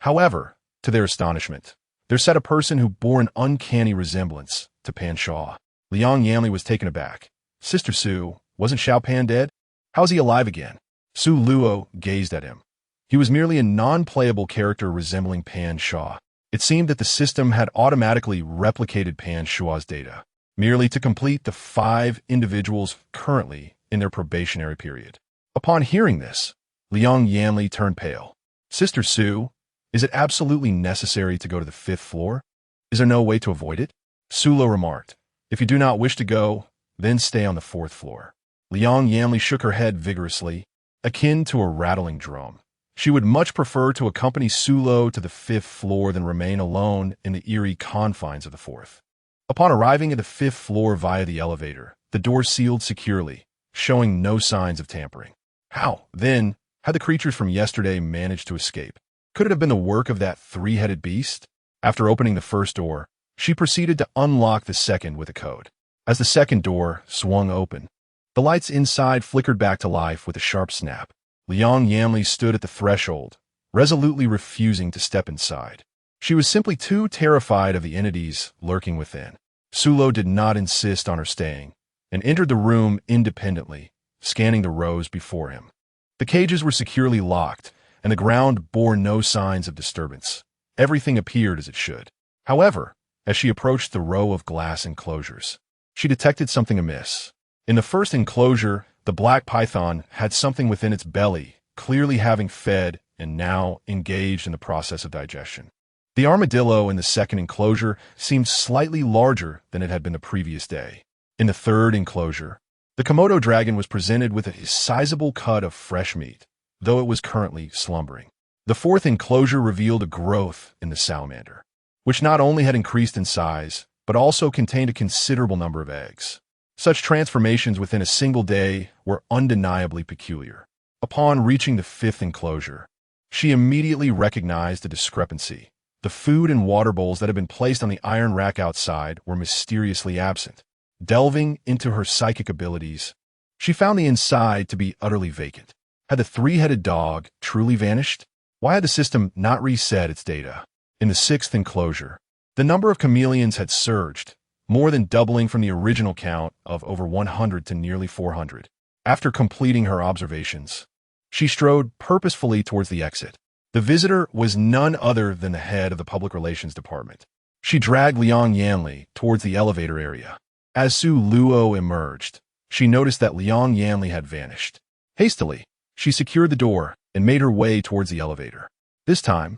However, to their astonishment, there sat a person who bore an uncanny resemblance to Pan Shua. Liang Yanli was taken aback. "Sister Su, wasn't Xiao Pan dead? How's he alive again?" Su Luo gazed at him. He was merely a non-playable character resembling Pan Shua. It seemed that the system had automatically replicated Pan Shua's data, merely to complete the 5 individuals currently in their probationary period. Upon hearing this, Liang Yanli turned pale. "Sister Su, is it absolutely necessary to go to the 5th floor? Is there no way to avoid it?" Sulo remarked. "If you do not wish to go, then stay on the 4th floor." Liang Yanli shook her head vigorously, akin to a rattling drum. She would much prefer to accompany Sulo to the 5th floor than remain alone in the eerie confines of the 4th. Upon arriving at the 5th floor via the elevator, the door sealed securely, showing no signs of tampering. How, then, had the creatures from yesterday managed to escape? Could it have been the work of that 3-headed beast? After opening the first door, she proceeded to unlock the second with a code. As the second door swung open, the lights inside flickered back to life with a sharp snap. Liang Yanli stood at the threshold, resolutely refusing to step inside. She was simply too terrified of the entities lurking within. Sulo did not insist on her staying, and entered the room independently, scanning the rows before him. The cages were securely locked, and the ground bore no signs of disturbance. Everything appeared as it should. However, as she approached the row of glass enclosures, she detected something amiss. In the first enclosure, the black python had something within its belly, clearly having fed and now engaged in the process of digestion. The armadillo in the second enclosure seemed slightly larger than it had been the previous day. In the third enclosure, the Komodo dragon was presented with a sizable cut of fresh meat, though it was currently slumbering. The fourth enclosure revealed a growth in the salamander, which not only had increased in size, but also contained a considerable number of eggs. Such transformations within a single day were undeniably peculiar. Upon reaching the fifth enclosure, she immediately recognized a discrepancy. The food and water bowls that had been placed on the iron rack outside were mysteriously absent. Delving into her psychic abilities, she found the inside to be utterly vacant. Had the three-headed dog truly vanished? Why had the system not reset its data? In the sixth enclosure, the number of chameleons had surged, more than doubling from the original count of over 100 to nearly 400. After completing her observations, she strode purposefully towards the exit. The visitor was none other than the head of the Public Relations Department. She dragged Liang Yanli towards the elevator area. As Su Luo emerged, she noticed that Liang Yanli had vanished. Hastily, she secured the door and made her way towards the elevator. This time,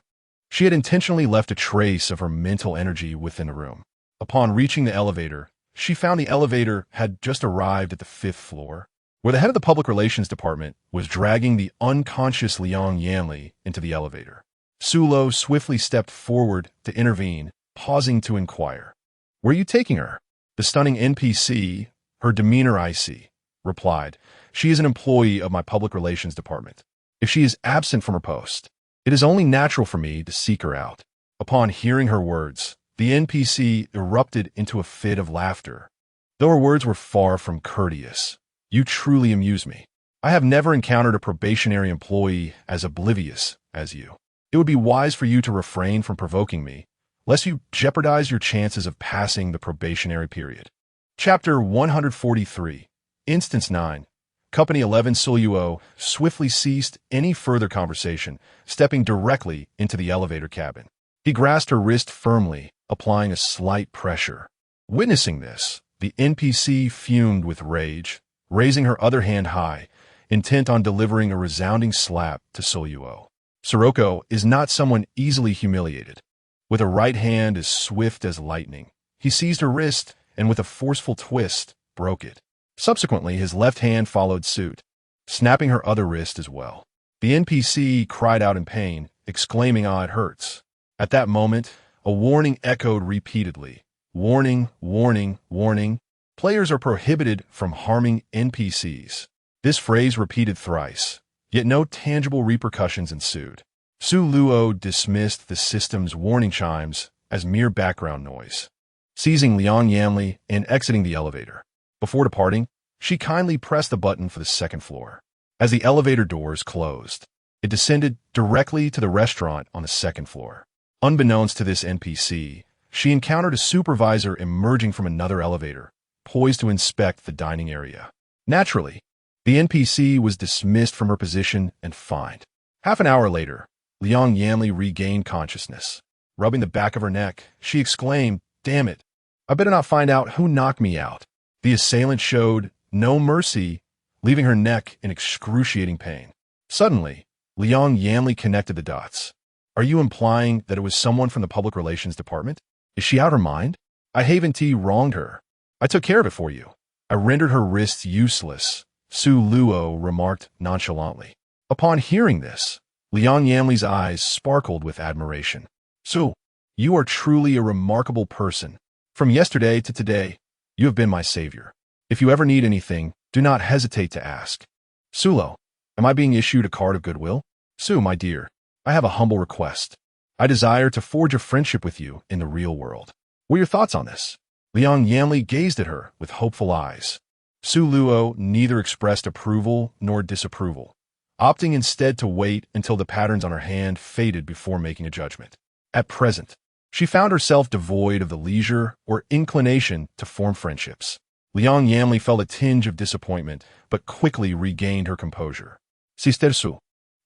she had intentionally left a trace of her mental energy within the room. Upon reaching the elevator, she found the elevator had just arrived at the 5th floor, where the head of the Public Relations Department was dragging the unconscious Liang Yanli into the elevator. Sulo swiftly stepped forward to intervene, pausing to inquire, "Where are you taking her?" The stunning NPC, her demeanor icy, replied, "She is an employee of my Public Relations Department. If she is absent from her post, it is only natural for me to seek her out." Upon hearing her words, the NPC erupted into a fit of laughter. Though her words were far from courteous, "You truly amuse me. I have never encountered a probationary employee as oblivious as you. It would be wise for you to refrain from provoking me, lest you jeopardize your chances of passing the probationary period." Chapter 143, Instance 9. Company 11 Suluo swiftly ceased any further conversation, stepping directly into the elevator cabin. He grasped her wrist firmly, applying a slight pressure. Witnessing this, the NPC fumed with rage, raising her other hand high, intent on delivering a resounding slap to Suluo. Sirocco is not someone easily humiliated. With a right hand as swift as lightning, he seized her wrist and with a forceful twist, broke it. Subsequently, his left hand followed suit, snapping her other wrist as well. The NPC cried out in pain, exclaiming, "Ah, it hurts." At that moment, a warning echoed repeatedly. "Warning, warning, warning. Players are prohibited from harming NPCs." This phrase repeated thrice, yet no tangible repercussions ensued. Su Luo dismissed the system's warning chimes as mere background noise. Seizing Liang Yanli and exiting the elevator. Before departing, she kindly pressed the button for the second floor. As the elevator doors closed, it descended directly to the restaurant on the second floor. Unbeknownst to this NPC, she encountered a supervisor emerging from another elevator, poised to inspect the dining area. Naturally, the NPC was dismissed from her position and fined. Half an hour later, Liang Yanli regained consciousness. Rubbing the back of her neck, she exclaimed, "Damn it, I better not find out who knocked me out." The assailant showed no mercy leaving her neck in excruciating pain. Suddenly, Liang Yanli connected the dots. Are you implying that it was someone from the public relations department? Is she out her mind? I haven't wronged her. I took care of it for you. I rendered her wrists useless, Su Luo remarked nonchalantly. Upon hearing this, Liang Yanli's eyes sparkled with admiration. Su, you are truly a remarkable person. From yesterday to today, you have been my savior. If you ever need anything, do not hesitate to ask. Sulo, am I being issued a card of goodwill? Su, my dear, I have a humble request. I desire to forge a friendship with you in the real world. What are your thoughts on this? Liang Yanli gazed at her with hopeful eyes. Su Luo neither expressed approval nor disapproval, opting instead to wait until the patterns on her hand faded before making a judgment. At present, she found herself devoid of the leisure or inclination to form friendships. Liang Yanli felt a tinge of disappointment, but quickly regained her composure. Sister Su,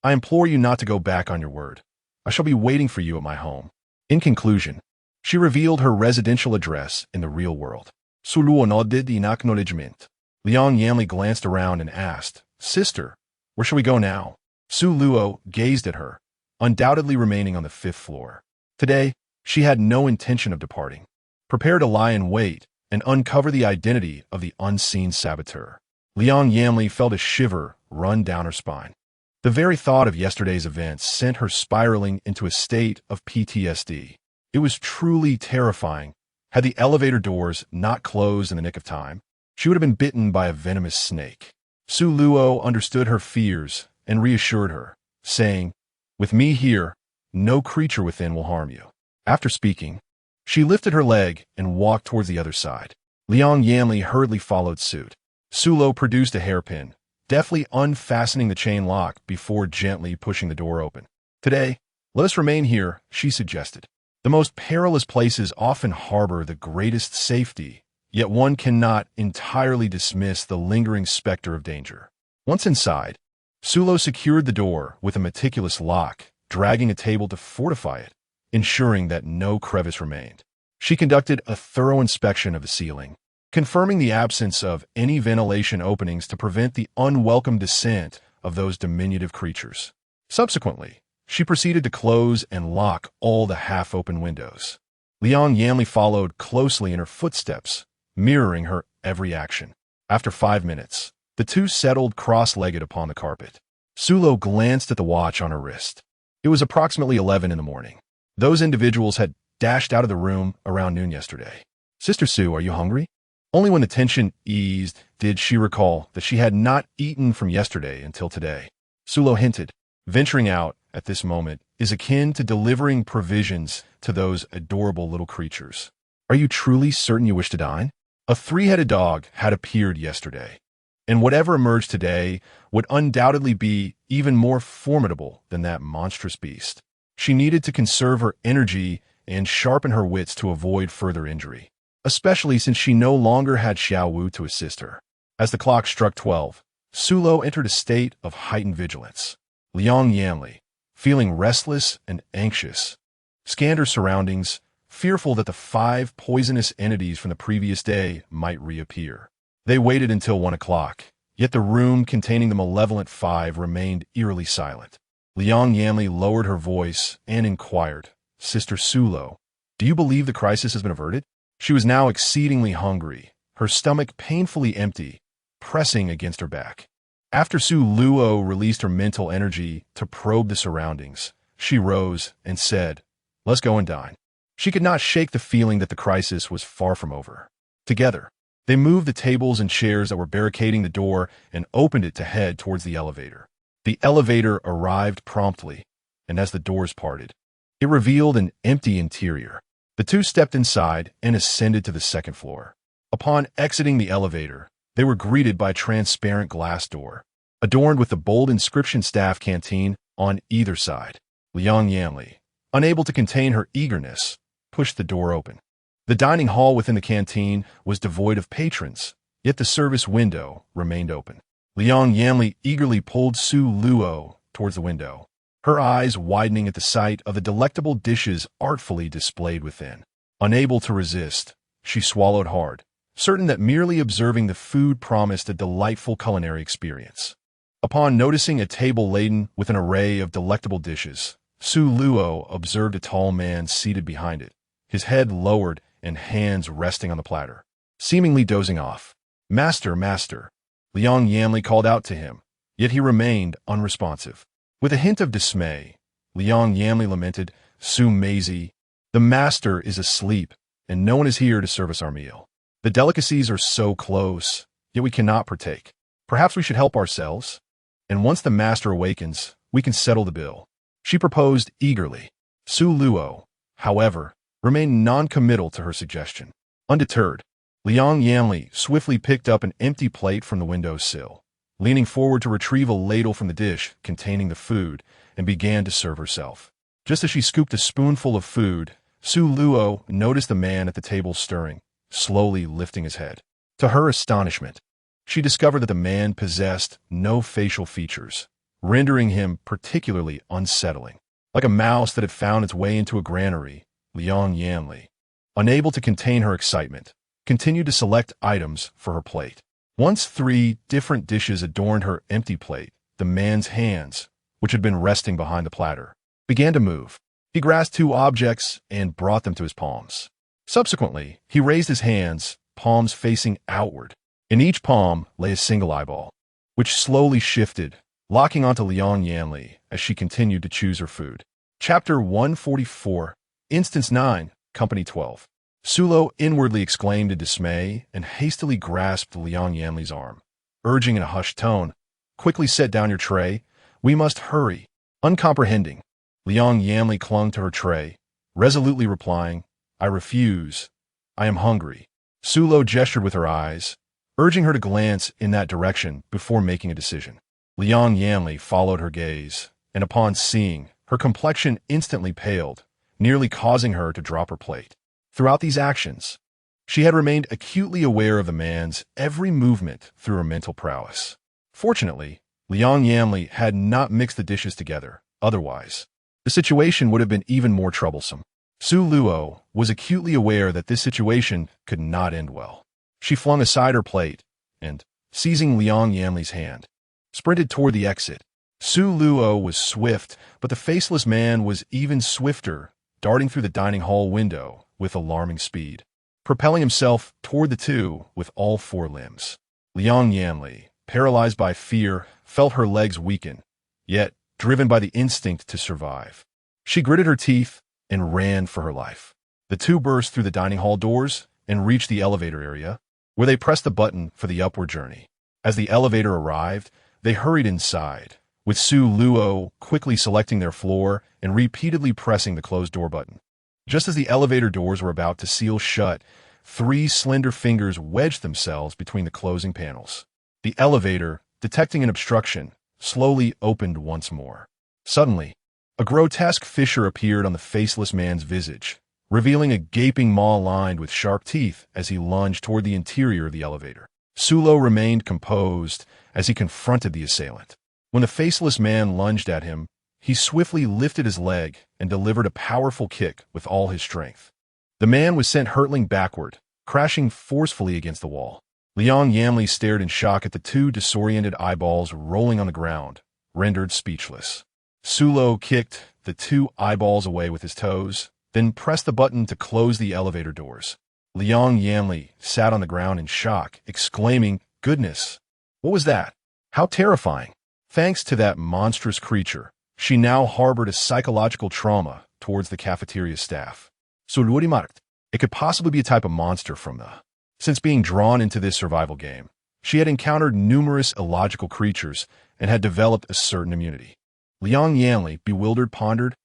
I implore you not to go back on your word. I shall be waiting for you at my home. In conclusion, she revealed her residential address in the real world. Su Luo nodded in acknowledgement. Liang Yanli glanced around and asked, Sister, where shall we go now? Su Luo gazed at her, undoubtedly remaining on the 5th floor. Today, she had no intention of departing. Prepare to lie in wait and uncover the identity of the unseen saboteur. Liang Yanli felt a shiver run down her spine. The very thought of yesterday's events sent her spiraling into a state of PTSD. It was truly terrifying. Had the elevator doors not closed in the nick of time, she would have been bitten by a venomous snake. Su Luo understood her fears and reassured her, saying, With me here, no creature within will harm you. After speaking, she lifted her leg and walked towards the other side. Liang Yanli hurriedly followed suit. Su Luo produced a hairpin, deftly unfastening the chain lock before gently pushing the door open. Today, let us remain here, she suggested. The most perilous places often harbor the greatest safety, yet one cannot entirely dismiss the lingering specter of danger. Once inside, Su Luo secured the door with a meticulous lock, dragging a table to fortify it, ensuring that no crevice remained. She conducted a thorough inspection of the ceiling, confirming the absence of any ventilation openings to prevent the unwelcome descent of those diminutive creatures. Subsequently, she proceeded to close and lock all the half-open windows. Liang Yanli followed closely in her footsteps, mirroring her every action. After 5 minutes, the two settled cross-legged upon the carpet. Su Luo glanced at the watch on her wrist. It was approximately 11 in the morning. Those individuals had dashed out of the room around noon yesterday. Sister Su, are you hungry? Only when the tension eased did she recall that she had not eaten from yesterday until today. Su Luo hinted, venturing out at this moment is akin to delivering provisions to those adorable little creatures. Are you truly certain you wish to dine? A 3-headed dog had appeared yesterday, and whatever emerged today would undoubtedly be even more formidable than that monstrous beast. She needed to conserve her energy and sharpen her wits to avoid further injury, especially since she no longer had Xiao Wu to assist her. As the clock struck 12, Su Luo entered a state of heightened vigilance. Liang Yanli, feeling restless and anxious, scanned her surroundings, fearful that the 5 poisonous entities from the previous day might reappear. They waited until 1 o'clock, yet the room containing the malevolent 5 remained eerily silent. Liang Yanli lowered her voice and inquired, Sister Su Luo, do you believe the crisis has been averted? She was now exceedingly hungry, her stomach painfully empty, pressing against her back. After Su Luo released her mental energy to probe the surroundings, she rose and said, Let's go and dine. She could not shake the feeling that the crisis was far from over. Together, they moved the tables and chairs that were barricading the door and opened it to head towards the elevator. The elevator arrived promptly, and as the doors parted, it revealed an empty interior. The two stepped inside and ascended to the 2nd floor. Upon exiting the elevator, they were greeted by a transparent glass door, adorned with the bold inscription Staff Canteen on either side. Liang Yanli, unable to contain her eagerness, pushed the door open. The dining hall within the canteen was devoid of patrons, yet the service window remained open. Liang Yanli eagerly pulled Su Luo towards the window, her eyes widening at the sight of the delectable dishes artfully displayed within. Unable to resist, she swallowed hard, certain that merely observing the food promised a delightful culinary experience. Upon noticing a table laden with an array of delectable dishes, Su Luo observed a tall man seated behind it, his head lowered and hands resting on the platter, seemingly dozing off. "Master, master," Liang Yanli called out to him, yet he remained unresponsive. With a hint of dismay, Liang Yanli lamented, "Su Meizi, the master is asleep, and no one is here to serve us our meal. The delicacies are so close, yet we cannot partake. Perhaps we should help ourselves, and once the master awakens, we can settle the bill," she proposed eagerly. Su Luo, however, remained non-committal to her suggestion. Undeterred, Liang Yanli swiftly picked up an empty plate from the windowsill, leaning forward to retrieve a ladle from the dish containing the food, and began to serve herself. Just as she scooped a spoonful of food, Su Luo noticed the man at the table stirring, slowly lifting his head. To her astonishment, she discovered that the man possessed no facial features, rendering him particularly unsettling. Like a mouse that had found its way into a granary, Liang Yanli, unable to contain her excitement, continued to select items for her plate. Once 3 different dishes adorned her empty plate, the man's hands, which had been resting behind the platter, began to move. He grasped 2 objects and brought them to his palms. Subsequently, he raised his hands, palms facing outward. In each palm lay a single eyeball, which slowly shifted, locking onto Liang Yanli as she continued to choose her food. Chapter 144, Instance 9, Company 12. Sulo inwardly exclaimed in dismay and hastily grasped Liang Yanli's arm, urging in a hushed tone, "Quickly set down your tray. We must hurry." Uncomprehending, Liang Yanli clung to her tray, resolutely replying, "I refuse. I am hungry." Sulo gestured with her eyes, urging her to glance in that direction before making a decision. Liang Yanli followed her gaze, and upon seeing, her complexion instantly paled, nearly causing her to drop her plate. Throughout these actions, she had remained acutely aware of the man's every movement through her mental prowess. Fortunately, Liang Yanli had not mixed the dishes together. Otherwise, the situation would have been even more troublesome. Su Luo was acutely aware that this situation could not end well. She flung aside her plate and, seizing Liang Yanli's hand, sprinted toward the exit. Su Luo was swift, but the faceless man was even swifter, darting through the dining hall window with alarming speed, propelling himself toward the two with all 4 limbs. Liang Yanli, paralyzed by fear, felt her legs weaken, yet driven by the instinct to survive. She gritted her teeth and ran for her life. The two burst through the dining hall doors and reached the elevator area, where they pressed the button for the upward journey. As the elevator arrived, they hurried inside, with Su Luo quickly selecting their floor and repeatedly pressing the closed door button. Just as the elevator doors were about to seal shut, 3 slender fingers wedged themselves between the closing panels. The elevator, detecting an obstruction, slowly opened once more. Suddenly, a grotesque fissure appeared on the faceless man's visage, revealing a gaping maw lined with sharp teeth as he lunged toward the interior of the elevator. Sulo remained composed as he confronted the assailant. When the faceless man lunged at him, he swiftly lifted his leg and delivered a powerful kick with all his strength. The man was sent hurtling backward, crashing forcefully against the wall. Liang Yanli stared in shock at the 2 disoriented eyeballs rolling on the ground, rendered speechless. Sulo kicked the 2 eyeballs away with his toes, then pressed the button to close the elevator doors. Liang Yanli sat on the ground in shock, exclaiming, "Goodness! What was that? How terrifying!" Thanks to that monstrous creature, she now harbored a psychological trauma towards the cafeteria staff. It could possibly be a type of monster from the... Since being drawn into this survival game, she had encountered numerous illogical creatures and had developed a certain immunity. Liang Yanli, bewildered, pondered,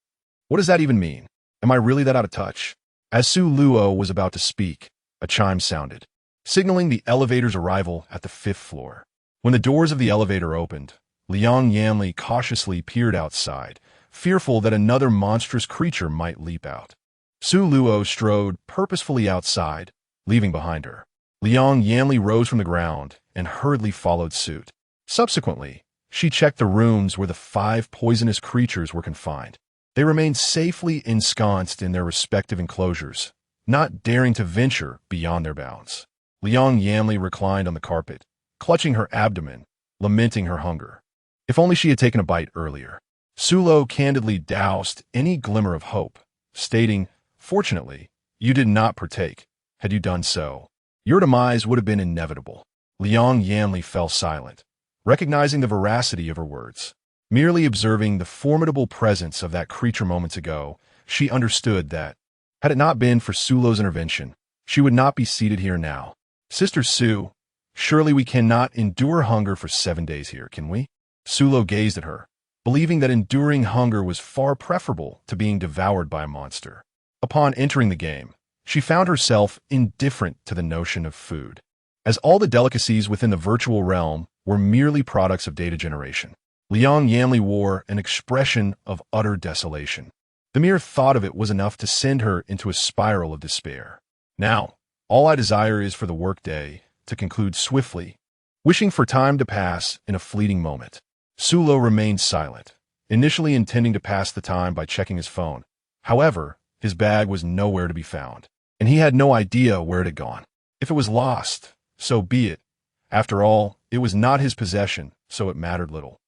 "What does that even mean? Am I really that out of touch?" As Su Luo was about to speak, a chime sounded, signaling the elevator's arrival at the 5th floor. When the doors of the elevator opened, Liang Yanli cautiously peered outside, fearful that another monstrous creature might leap out. Su Luo strode purposefully outside, leaving behind her. Liang Yanli rose from the ground and hurriedly followed suit. Subsequently, she checked the rooms where the 5 poisonous creatures were confined. They remained safely ensconced in their respective enclosures, not daring to venture beyond their bounds. Liang Yanli reclined on the carpet, clutching her abdomen, lamenting her hunger. If only she had taken a bite earlier. Sulo candidly doused any glimmer of hope, stating, "Fortunately, you did not partake. Had you done so, your demise would have been inevitable." Liang Yanli fell silent, recognizing the veracity of her words. Merely observing the formidable presence of that creature moments ago, she understood that, had it not been for Sulo's intervention, she would not be seated here now. "Sister Su, surely we cannot endure hunger for 7 days here, can we?" Sulo gazed at her, believing that enduring hunger was far preferable to being devoured by a monster. Upon entering the game, she found herself indifferent to the notion of food, as all the delicacies within the virtual realm were merely products of data generation. Liang Yanli wore an expression of utter desolation. The mere thought of it was enough to send her into a spiral of despair. "Now, all I desire is for the workday to conclude swiftly," wishing for time to pass in a fleeting moment. Sulo remained silent, initially intending to pass the time by checking his phone. However, his bag was nowhere to be found, and he had no idea where it had gone. If it was lost, so be it. After all, it was not his possession, so it mattered little.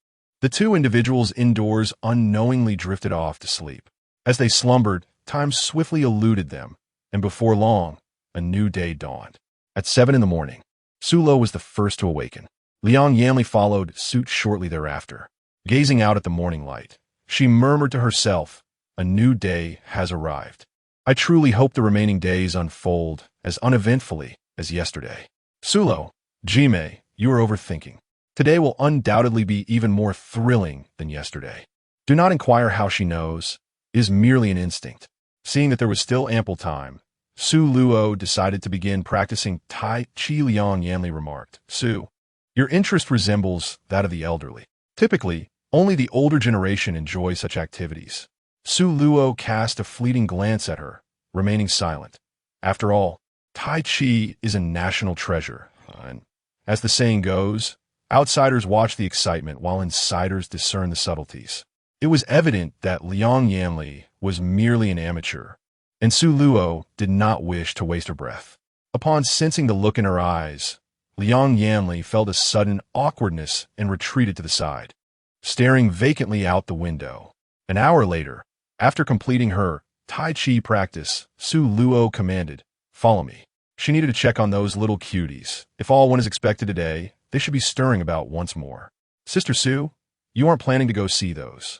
The two individuals indoors unknowingly drifted off to sleep. As they slumbered, time swiftly eluded them, and before long, a new day dawned. At 7 in the morning, Sulo was the first to awaken. Liang Yanli followed suit shortly thereafter. Gazing out at the morning light, she murmured to herself, "A new day has arrived. I truly hope the remaining days unfold as uneventfully as yesterday." "Sulo, Jime, you are overthinking. Today will undoubtedly be even more thrilling than yesterday." Do not inquire how she knows. It is merely an instinct. Seeing that there was still ample time, Su Luo decided to begin practicing Tai Chi. Liang Yanli remarked, "Su, your interest resembles that of the elderly. Typically, only the older generation enjoys such activities." Su Luo cast a fleeting glance at her, remaining silent. After all, Tai Chi is a national treasure, and, as the saying goes, outsiders watch the excitement while insiders discern the subtleties. It was evident that Liang Yanli was merely an amateur, and Su Luo did not wish to waste her breath. Upon sensing the look in her eyes, Liang Yanli felt a sudden awkwardness and retreated to the side, staring vacantly out the window. An hour later, after completing her Tai Chi practice, Su Luo commanded, "Follow me." She needed to check on those little cuties. If all one is expected today, they should be stirring about once more. "Sister Su, you aren't planning to go see those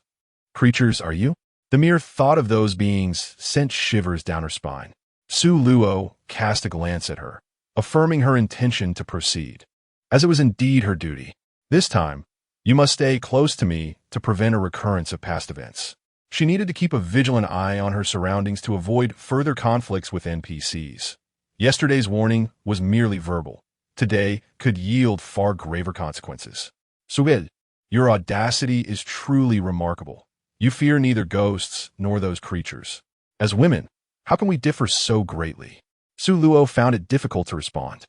creatures, are you?" The mere thought of those beings sent shivers down her spine. Su Luo cast a glance at her, affirming her intention to proceed, as it was indeed her duty. "This time, you must stay close to me to prevent a recurrence of past events." She needed to keep a vigilant eye on her surroundings to avoid further conflicts with NPCs. Yesterday's warning was merely verbal. Today could yield far graver consequences. "Suil, your audacity is truly remarkable. You fear neither ghosts nor those creatures. As women, how can we differ so greatly?" Su Luo found it difficult to respond.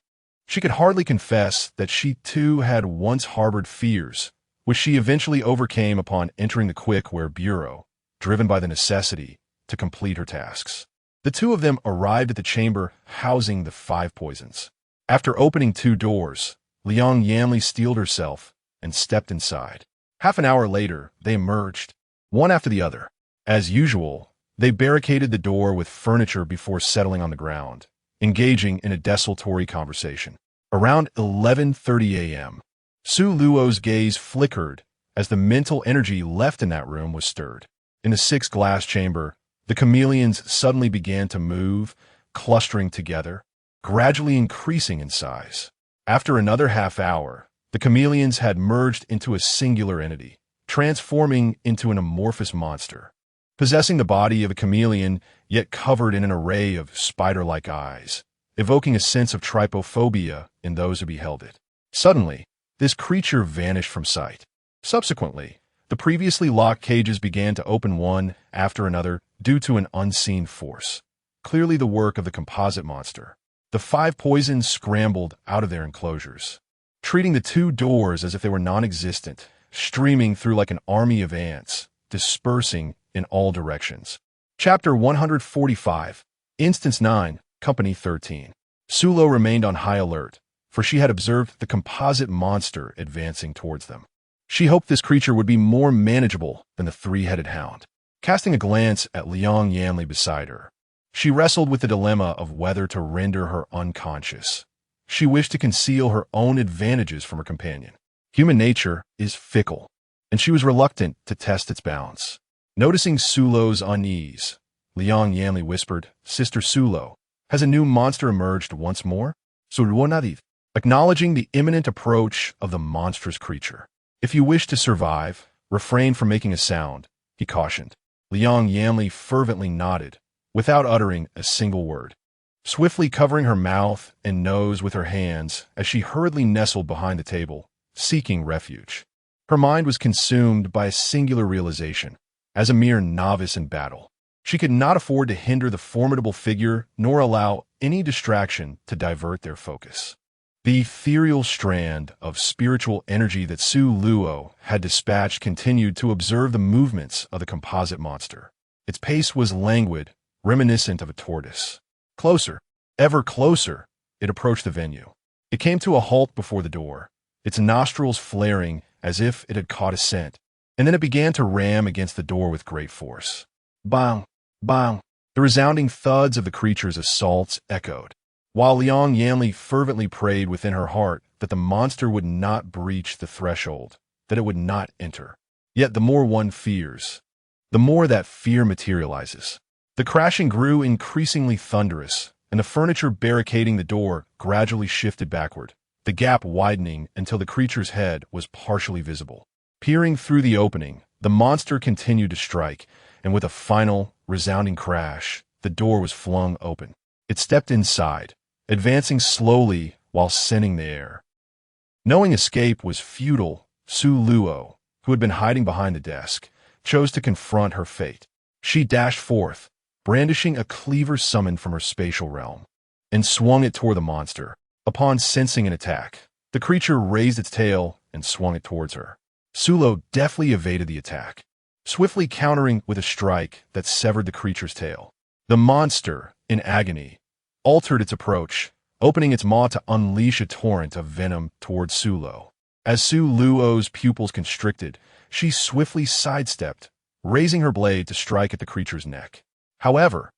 She could hardly confess that she too had once harbored fears, which she eventually overcame upon entering the Quick-Transmigration Bureau, driven by the necessity to complete her tasks. The two of them arrived at the chamber housing the 5 poisons. After opening 2 doors, Liang Yanli steeled herself and stepped inside. Half an hour later, they emerged, one after the other. As usual, they barricaded the door with furniture before settling on the ground, engaging in a desultory conversation. Around 11:30 a.m., Su Luo's gaze flickered as the mental energy left in that room was stirred. In the 6th glass chamber, the chameleons suddenly began to move, clustering together, gradually increasing in size. After another half hour, the chameleons had merged into a singular entity, transforming into an amorphous monster, possessing the body of a chameleon yet covered in an array of spider-like eyes, evoking a sense of trypophobia in those who beheld it. Suddenly, this creature vanished from sight. Subsequently, the previously locked cages began to open one after another due to an unseen force, clearly the work of the composite monster. The 5 poisons scrambled out of their enclosures, treating the 2 doors as if they were non-existent, streaming through like an army of ants, dispersing in all directions. Chapter 145, Instance 9, Company 13. Sulo remained on high alert, for she had observed the composite monster advancing towards them. She hoped this creature would be more manageable than the three-headed hound. Casting a glance at Liang Yanli beside her, she wrestled with the dilemma of whether to render her unconscious. She wished to conceal her own advantages from her companion. Human nature is fickle, and she was reluctant to test its bounds. Noticing Sulo's unease, Liang Yanli whispered, "Sister Sulo, has a new monster emerged once more?" Sulo, acknowledging the imminent approach of the monstrous creature. "If you wish to survive, refrain from making a sound," he cautioned. Liang Yanli fervently nodded, without uttering a single word, swiftly covering her mouth and nose with her hands as she hurriedly nestled behind the table, seeking refuge. Her mind was consumed by a singular realization. As a mere novice in battle, she could not afford to hinder the formidable figure nor allow any distraction to divert their focus. The ethereal strand of spiritual energy that Su Luo had dispatched continued to observe the movements of the composite monster. Its pace was languid, reminiscent of a tortoise. Closer, ever closer, it approached the venue. It came to a halt before the door, its nostrils flaring as if it had caught a scent, and then it began to ram against the door with great force. Bang! Bang! The resounding thuds of the creature's assaults echoed, while Liang Yanli fervently prayed within her heart that the monster would not breach the threshold, that it would not enter. Yet the more one fears, the more that fear materializes. The crashing grew increasingly thunderous, and the furniture barricading the door gradually shifted backward, the gap widening until the creature's head was partially visible. Peering through the opening, the monster continued to strike, and with a final, resounding crash, the door was flung open. It stepped inside, advancing slowly while scenting the air. Knowing escape was futile, Su Luo, who had been hiding behind the desk, chose to confront her fate. She dashed forth, brandishing a cleaver summoned from her spatial realm, and swung it toward the monster. Upon sensing an attack, the creature raised its tail and swung it towards her. Sulo deftly evaded the attack, swiftly countering with a strike that severed the creature's tail. The monster, in agony, altered its approach, opening its maw to unleash a torrent of venom towards Sulo. As Su Luo's pupils constricted, she swiftly sidestepped, raising her blade to strike at the creature's neck. However,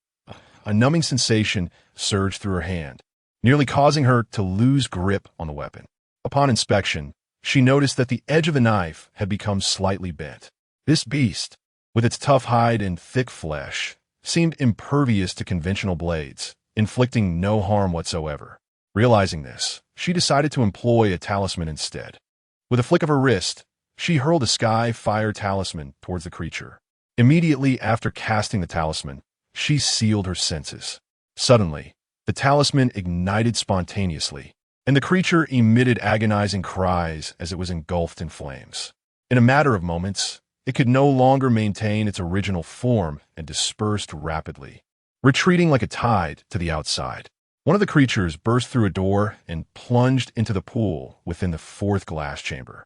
a numbing sensation surged through her hand, nearly causing her to lose grip on the weapon. Upon inspection, she noticed that the edge of the knife had become slightly bent. This beast, with its tough hide and thick flesh, seemed impervious to conventional blades, inflicting no harm whatsoever. Realizing this, she decided to employ a talisman instead. With a flick of her wrist, she hurled a sky fire talisman towards the creature. Immediately after casting the talisman, she sealed her senses. Suddenly, the talisman ignited spontaneously, and the creature emitted agonizing cries as it was engulfed in flames. In a matter of moments, it could no longer maintain its original form and dispersed rapidly, retreating like a tide to the outside. One of the creatures burst through a door and plunged into the pool within the fourth glass chamber,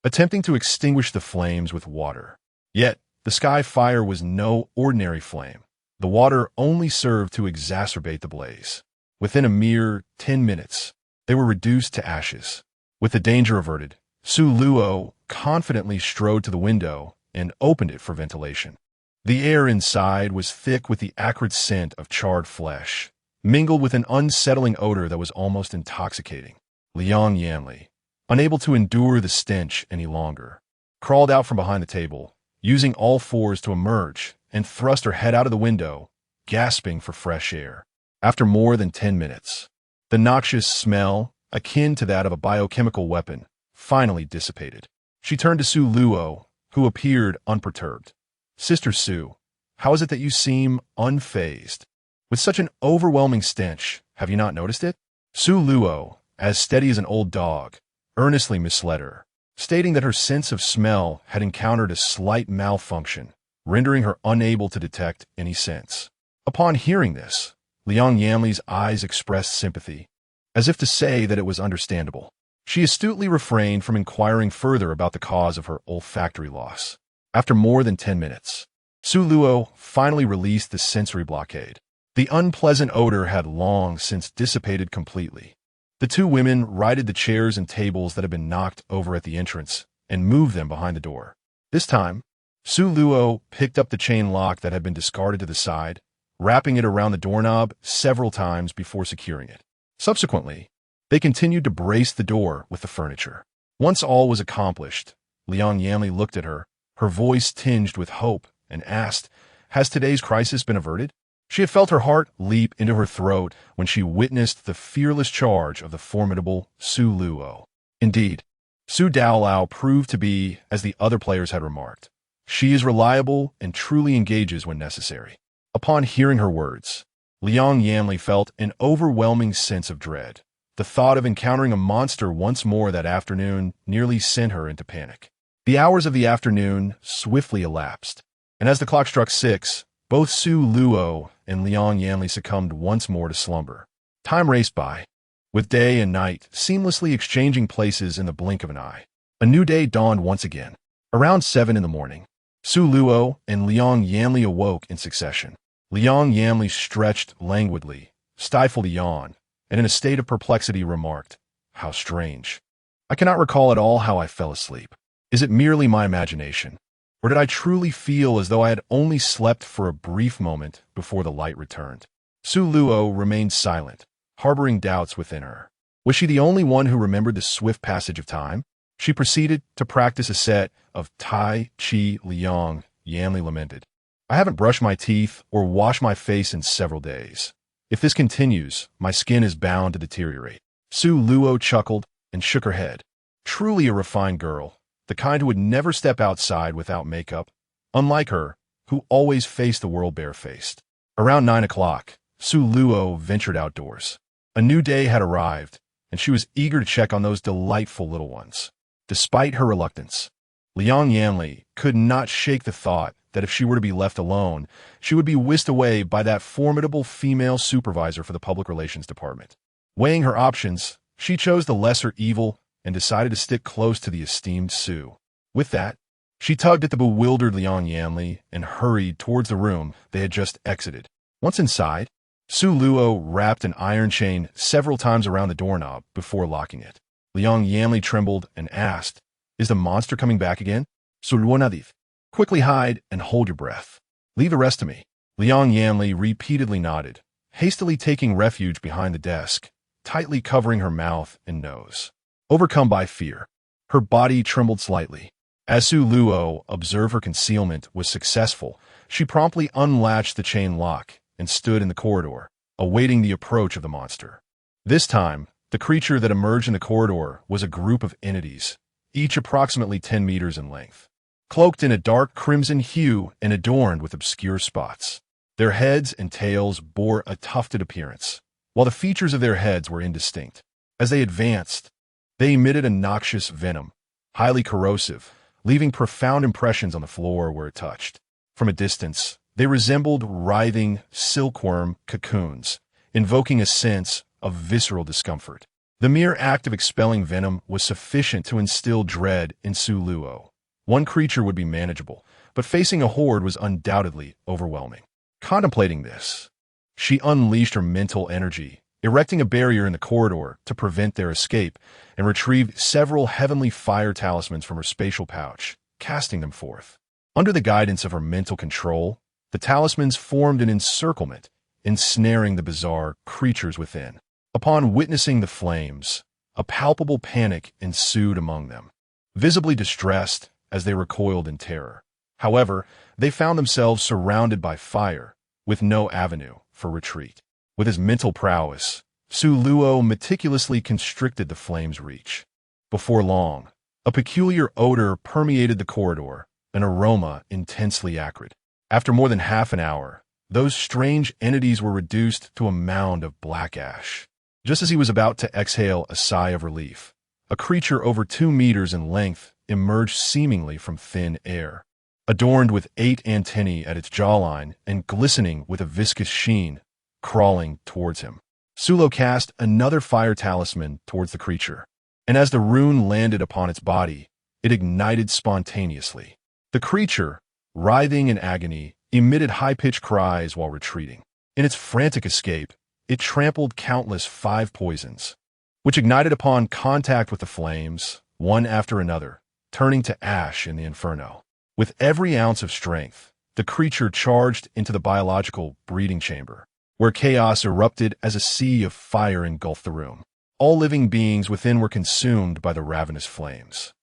attempting to extinguish the flames with water. Yet, the sky fire was no ordinary flame. The water only served to exacerbate the blaze. Within a mere 10 minutes, they were reduced to ashes. With the danger averted, Su Luo confidently strode to the window and opened it for ventilation. The air inside was thick with the acrid scent of charred flesh, mingled with an unsettling odor that was almost intoxicating. Liang Yanli, unable to endure the stench any longer, crawled out from behind the table, using all fours to emerge, and thrust her head out of the window, gasping for fresh air. After more than 10 minutes, the noxious smell, akin to that of a biochemical weapon, finally dissipated. She turned to Su Luo, who appeared unperturbed. "Sister Su, how is it that you seem unfazed? With such an overwhelming stench, have you not noticed it?" Su Luo, as steady as an old dog, earnestly misled her, stating that her sense of smell had encountered a slight malfunction, rendering her unable to detect any scents. Upon hearing this, Liang Yanli's eyes expressed sympathy, as if to say that it was understandable. She astutely refrained from inquiring further about the cause of her olfactory loss. After more than 10 minutes, Su Luo finally released the sensory blockade. The unpleasant odor had long since dissipated completely. The two women righted the chairs and tables that had been knocked over at the entrance and moved them behind the door. This time, Su Luo picked up the chain lock that had been discarded to the side, wrapping it around the doorknob several times before securing it. Subsequently, they continued to brace the door with the furniture. Once all was accomplished, Liang Yanli looked at her, her voice tinged with hope, and asked, "Has today's crisis been averted?" She had felt her heart leap into her throat when she witnessed the fearless charge of the formidable Su Luo. Indeed, Su Daolao proved to be, as the other players had remarked, she is reliable and truly engages when necessary. Upon hearing her words, Liang Yanli felt an overwhelming sense of dread. The thought of encountering a monster once more that afternoon nearly sent her into panic. The hours of the afternoon swiftly elapsed, and as the clock struck 6, both Su Luo and Liang Yanli succumbed once more to slumber. Time raced by, with day and night seamlessly exchanging places in the blink of an eye. A new day dawned once again. Around 7 in the morning, Su Luo and Liang Yanli awoke in succession. Liang Yanli stretched languidly, stifled a yawn, and in a state of perplexity remarked, "How strange. I cannot recall at all how I fell asleep. Is it merely my imagination? Or did I truly feel as though I had only slept for a brief moment before the light returned?" Su Luo remained silent, harboring doubts within her. Was she the only one who remembered the swift passage of time? She proceeded to practice a set of Tai Chi Liang Yanli lamented. "I haven't brushed my teeth or washed my face in several days. If this continues, my skin is bound to deteriorate." Su Luo chuckled and shook her head. Truly a refined girl, the kind who would never step outside without makeup, unlike her, who always faced the world barefaced. Around 9 o'clock, Su Luo ventured outdoors. A new day had arrived, and she was eager to check on those delightful little ones. Despite her reluctance, Liang Yanli could not shake the thought that if she were to be left alone, she would be whisked away by that formidable female supervisor for the public relations department. Weighing her options, she chose the lesser evil and decided to stick close to the esteemed Su. With that, she tugged at the bewildered Liang Yanli and hurried towards the room they had just exited. Once inside, Su Luo wrapped an iron chain several times around the doorknob before locking it. Liang Yanli trembled and asked, "Is the monster coming back again?" "Su Luo Nadif. Quickly hide and hold your breath. Leave the rest to me." Liang Yanli repeatedly nodded, hastily taking refuge behind the desk, tightly covering her mouth and nose. Overcome by fear, her body trembled slightly. As Su Luo observed her concealment was successful, she promptly unlatched the chain lock and stood in the corridor, awaiting the approach of the monster. This time, the creature that emerged in the corridor was a group of entities, each approximately 10 meters in length, cloaked in a dark crimson hue and adorned with obscure spots. Their heads and tails bore a tufted appearance, while the features of their heads were indistinct. As they advanced, they emitted a noxious venom, highly corrosive, leaving profound impressions on the floor where it touched. From a distance, they resembled writhing silkworm cocoons, invoking a sense of visceral discomfort. The mere act of expelling venom was sufficient to instill dread in Su Luo. One creature would be manageable, but facing a horde was undoubtedly overwhelming. Contemplating this, she unleashed her mental energy, erecting a barrier in the corridor to prevent their escape, and retrieved several heavenly fire talismans from her spatial pouch, casting them forth. Under the guidance of her mental control, the talismans formed an encirclement, ensnaring the bizarre creatures within. Upon witnessing the flames, a palpable panic ensued among them, visibly distressed as they recoiled in terror. However, they found themselves surrounded by fire, with no avenue for retreat. With his mental prowess, Su Luo meticulously constricted the flame's reach. Before long, a peculiar odor permeated the corridor, an aroma intensely acrid. After more than half an hour, those strange entities were reduced to a mound of black ash. Just as he was about to exhale a sigh of relief, a creature over 2 meters in length emerged seemingly from thin air. Adorned with 8 antennae at its jawline and glistening with a viscous sheen, crawling towards him. Su Luo cast another fire talisman towards the creature, and as the rune landed upon its body, it ignited spontaneously. The creature, writhing in agony, emitted high-pitched cries while retreating. In its frantic escape, it trampled countless 5 poisons, which ignited upon contact with the flames, one after another, turning to ash in the inferno. With every ounce of strength, the creature charged into the biological breeding chamber, where chaos erupted as a sea of fire engulfed the room. All living beings within were consumed by the ravenous flames.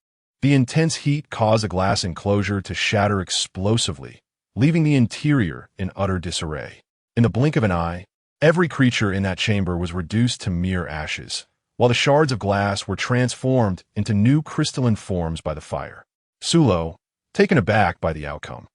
The intense heat caused the glass enclosure to shatter explosively, leaving the interior in utter disarray. In the blink of an eye, every creature in that chamber was reduced to mere ashes, while the shards of glass were transformed into new crystalline forms by the fire. Sulo, taken aback by the outcome,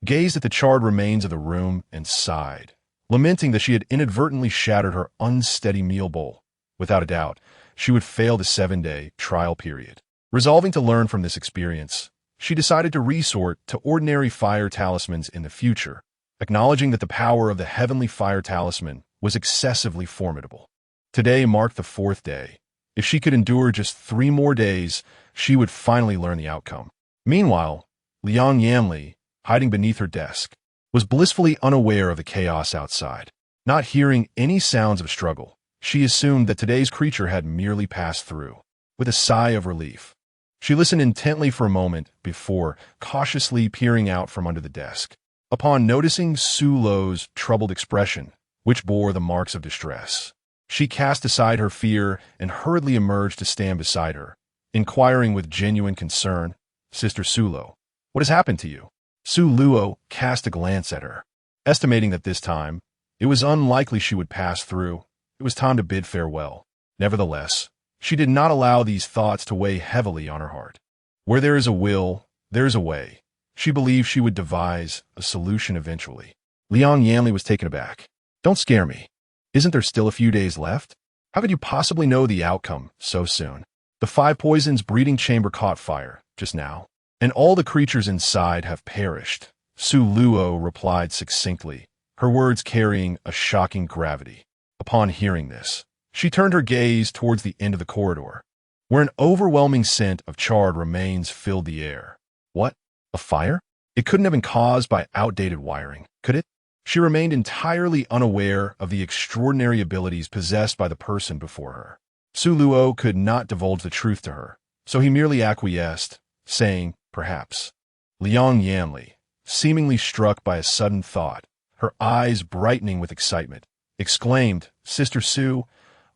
gazed at the charred remains of the room and sighed, lamenting that she had inadvertently shattered her unsteady meal bowl. Without a doubt, she would fail the 7-day trial period. Resolving to learn from this experience, she decided to resort to ordinary fire talismans in the future, acknowledging that the power of the heavenly fire talisman was excessively formidable. Today marked the 4th day. If she could endure just 3 more days, she would finally learn the outcome. Meanwhile, Liang Yanli, hiding beneath her desk, was blissfully unaware of the chaos outside. Not hearing any sounds of struggle, she assumed that today's creature had merely passed through. With a sigh of relief, she listened intently for a moment before cautiously peering out from under the desk. Upon noticing Sulo's troubled expression, which bore the marks of distress, she cast aside her fear and hurriedly emerged to stand beside her, inquiring with genuine concern, "Sister Sulo, what has happened to you?" Luo cast a glance at her. Estimating that this time, it was unlikely she would pass through, it was time to bid farewell. Nevertheless, she did not allow these thoughts to weigh heavily on her heart. Where there is a will, there is a way. She believed she would devise a solution eventually. Liang Yanli was taken aback. "Don't scare me. Isn't there still a few days left? How could you possibly know the outcome so soon?" The 5 poisons breeding chamber caught fire just now, and all the creatures inside have perished, Su Luo replied succinctly, her words carrying a shocking gravity. Upon hearing this, she turned her gaze towards the end of the corridor, where an overwhelming scent of charred remains filled the air. What? A fire? It couldn't have been caused by outdated wiring, could it? She remained entirely unaware of the extraordinary abilities possessed by the person before her. Su Luo could not divulge the truth to her, so he merely acquiesced, saying, "Perhaps." Liang Yanli, seemingly struck by a sudden thought, her eyes brightening with excitement, exclaimed, "Sister Su,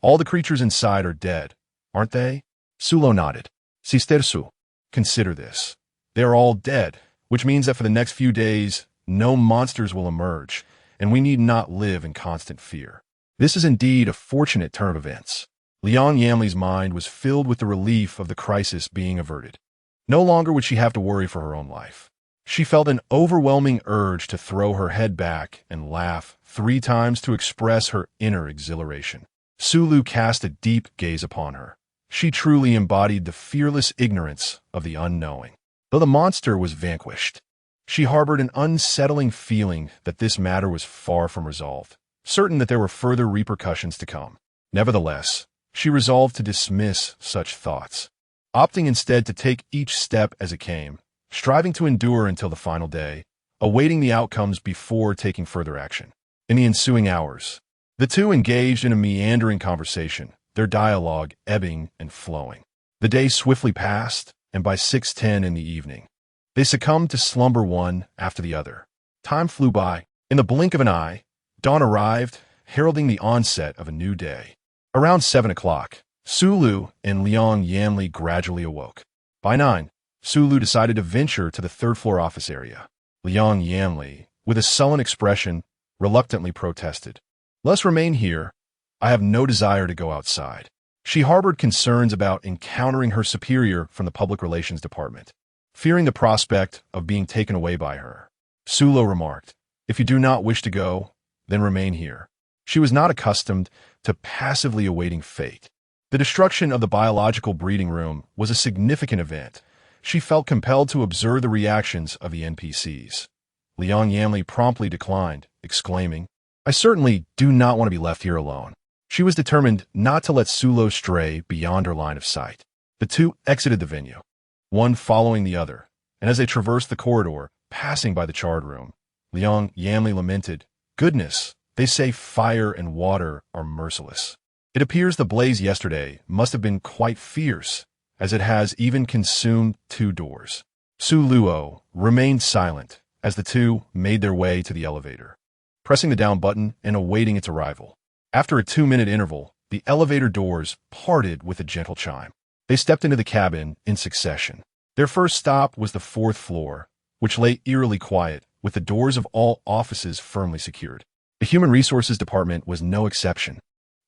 all the creatures inside are dead, aren't they?" Sulo nodded. "Sister Su, consider this. They are all dead, which means that for the next few days, no monsters will emerge, and we need not live in constant fear. This is indeed a fortunate turn of events." Liang Yanli's mind was filled with the relief of the crisis being averted. No longer would she have to worry for her own life. She felt an overwhelming urge to throw her head back and laugh 3 times to express her inner exhilaration. Sulu cast a deep gaze upon her. She truly embodied the fearless ignorance of the unknowing. Though the monster was vanquished, she harbored an unsettling feeling that this matter was far from resolved, certain that there were further repercussions to come. Nevertheless, she resolved to dismiss such thoughts, opting instead to take each step as it came, striving to endure until the final day, awaiting the outcomes before taking further action. In the ensuing hours, the two engaged in a meandering conversation, their dialogue ebbing and flowing. The day swiftly passed, and by 6:10 in the evening, they succumbed to slumber one after the other. Time flew by. In the blink of an eye, dawn arrived, heralding the onset of a new day. Around 7 o'clock, Sulu and Liang Yanli gradually awoke. By 9, Sulu decided to venture to the 3rd-floor office area. Liang Yanli, with a sullen expression, reluctantly protested. "Let's remain here. I have no desire to go outside." She harbored concerns about encountering her superior from the public relations department, fearing the prospect of being taken away by her. Sulo remarked, "If you do not wish to go, then remain here." She was not accustomed to passively awaiting fate. The destruction of the biological breeding room was a significant event. She felt compelled to observe the reactions of the NPCs. Liang Yanli promptly declined, exclaiming, "I certainly do not want to be left here alone." She was determined not to let Sulo stray beyond her line of sight. The two exited the venue, one following the other, and as they traversed the corridor, passing by the charred room, Liang Yanli lamented, "Goodness, They say fire and water are merciless. It appears the blaze yesterday must have been quite fierce, as it has even consumed 2 doors. Su Luo remained silent as the two made their way to the elevator, pressing the down button and awaiting its arrival. After a 2-minute interval, the elevator doors parted with a gentle chime. They stepped into the cabin in succession. Their first stop was the 4th floor, which lay eerily quiet, with the doors of all offices firmly secured. The Human Resources Department was no exception.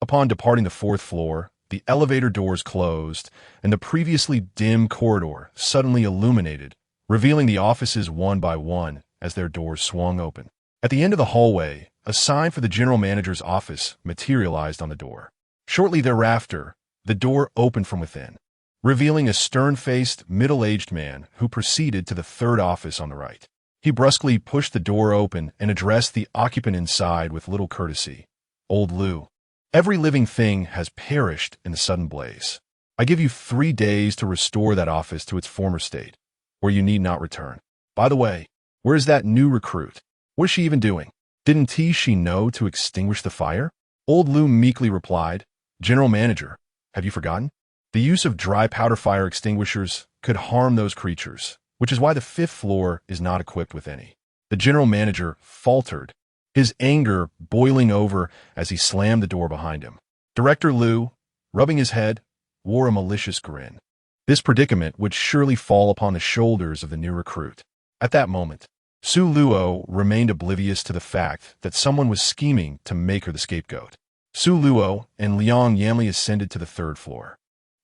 Upon departing the 4th floor, the elevator doors closed, and the previously dim corridor suddenly illuminated, revealing the offices one by one as their doors swung open. At the end of the hallway, a sign for the general manager's office materialized on the door. Shortly thereafter, the door opened from within, revealing a stern-faced, middle-aged man who proceeded to the 3rd office on the right. He brusquely pushed the door open and addressed the occupant inside with little courtesy. "Old Lu, every living thing has perished in the sudden blaze. I give you 3 days to restore that office to its former state, where you need not return. By the way, where is that new recruit? What is she even doing? Didn't she know to extinguish the fire?" Old Lu meekly replied, "General Manager, have you forgotten? The use of dry powder fire extinguishers could harm those creatures, which is why the 5th floor is not equipped with any." The general manager faltered, his anger boiling over as he slammed the door behind him. Director Lu, rubbing his head, wore a malicious grin. This predicament would surely fall upon the shoulders of the new recruit. At that moment, Su Luo remained oblivious to the fact that someone was scheming to make her the scapegoat. Su Luo and Liang Yanli ascended to the 3rd floor.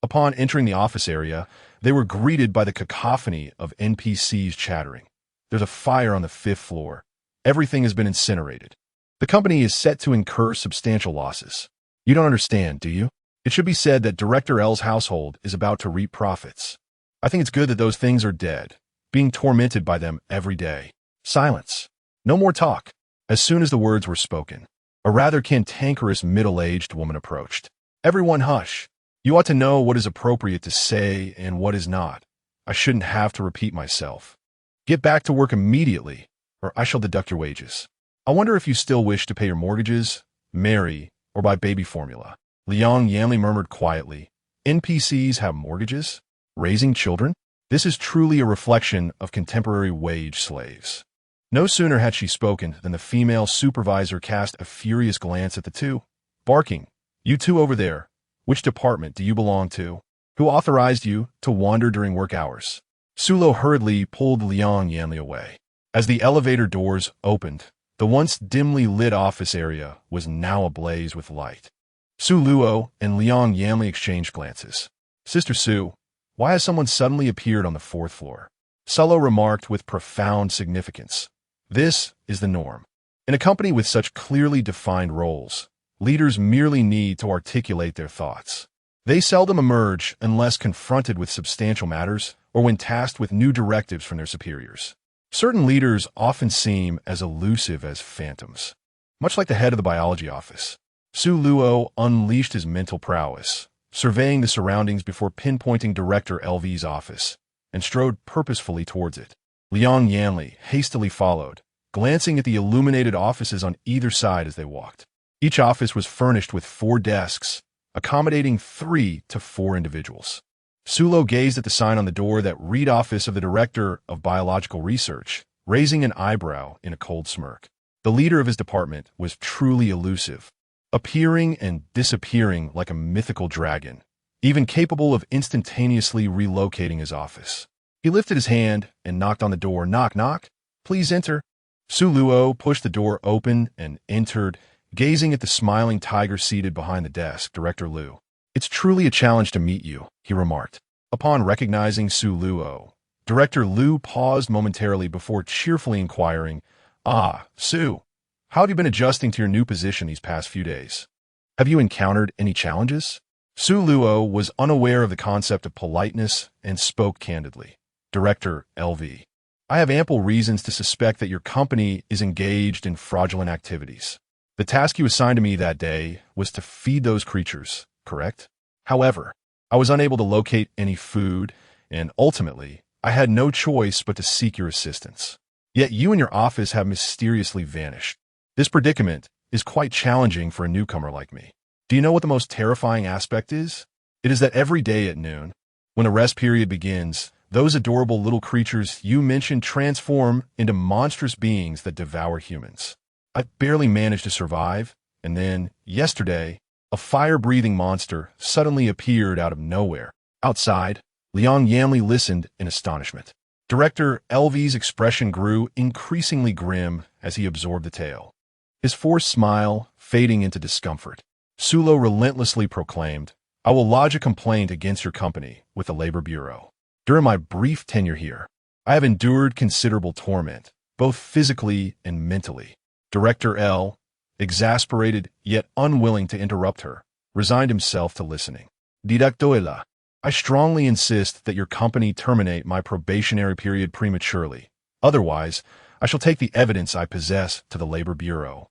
Upon entering the office area, they were greeted by the cacophony of NPCs chattering. "There's a fire on the 5th floor. Everything has been incinerated. The company is set to incur substantial losses. You don't understand, do you? It should be said that Director L's household is about to reap profits. I think it's good that those things are dead, being tormented by them every day." Silence. No more talk. As soon as the words were spoken, a rather cantankerous middle-aged woman approached. "Everyone hush. You ought to know what is appropriate to say and what is not. I shouldn't have to repeat myself. Get back to work immediately, or I shall deduct your wages. I wonder if you still wish to pay your mortgages, marry, or buy baby formula." Liang Yanli murmured quietly, "NPCs have mortgages? Raising children? This is truly a reflection of contemporary wage slaves." No sooner had she spoken than the female supervisor cast a furious glance at the two, barking, "You two over there, which department do you belong to? Who authorized you to wander during work hours?" Sulo hurriedly pulled Liang Yanli away. As the elevator doors opened, the once dimly lit office area was now ablaze with light. Su Luo and Liang Yanli exchanged glances. "Sister Su, why has someone suddenly appeared on the 4th floor?" Sulo remarked with profound significance. "This is the norm. In a company with such clearly defined roles, leaders merely need to articulate their thoughts. They seldom emerge unless confronted with substantial matters or when tasked with new directives from their superiors. Certain leaders often seem as elusive as phantoms, much like the head of the biology office." Su Luo unleashed his mental prowess, surveying the surroundings before pinpointing Director LV's office, and strode purposefully towards it. Liang Yanli hastily followed, glancing at the illuminated offices on either side as they walked. Each office was furnished with 4 desks, accommodating 3 to 4 individuals. Sulo gazed at the sign on the door that read Office of the Director of Biological Research, raising an eyebrow in a cold smirk. The leader of his department was truly elusive, appearing and disappearing like a mythical dragon, even capable of instantaneously relocating his office. He lifted his hand and knocked on the door. "Knock, knock. Please enter." Su Luo pushed the door open and entered, gazing at the smiling tiger seated behind the desk. "Director Lu, it's truly a challenge to meet you," he remarked. Upon recognizing Su Luo, Director Lu paused momentarily before cheerfully inquiring, "Ah, Su, how have you been adjusting to your new position these past few days? Have you encountered any challenges?" Su Luo was unaware of the concept of politeness and spoke candidly. "Director LV, I have ample reasons to suspect that your company is engaged in fraudulent activities. The task you assigned to me that day was to feed those creatures, correct? However, I was unable to locate any food, and ultimately, I had no choice but to seek your assistance. Yet you and your office have mysteriously vanished. This predicament is quite challenging for a newcomer like me. Do you know what the most terrifying aspect is? It is that every day at noon, when a rest period begins, those adorable little creatures you mentioned transform into monstrous beings that devour humans. I barely managed to survive, and then, yesterday, a fire-breathing monster suddenly appeared out of nowhere. Outside, Liang Yanli listened in astonishment. Director LV's expression grew increasingly grim as he absorbed the tale, his forced smile fading into discomfort. Sulo relentlessly proclaimed, "I will lodge a complaint against your company with the Labor Bureau. During my brief tenure here, I have endured considerable torment, both physically and mentally." Director L, exasperated yet unwilling to interrupt her, resigned himself to listening. Directoela, I strongly insist that your company terminate my probationary period prematurely. Otherwise, I shall take the evidence I possess to the Labor Bureau,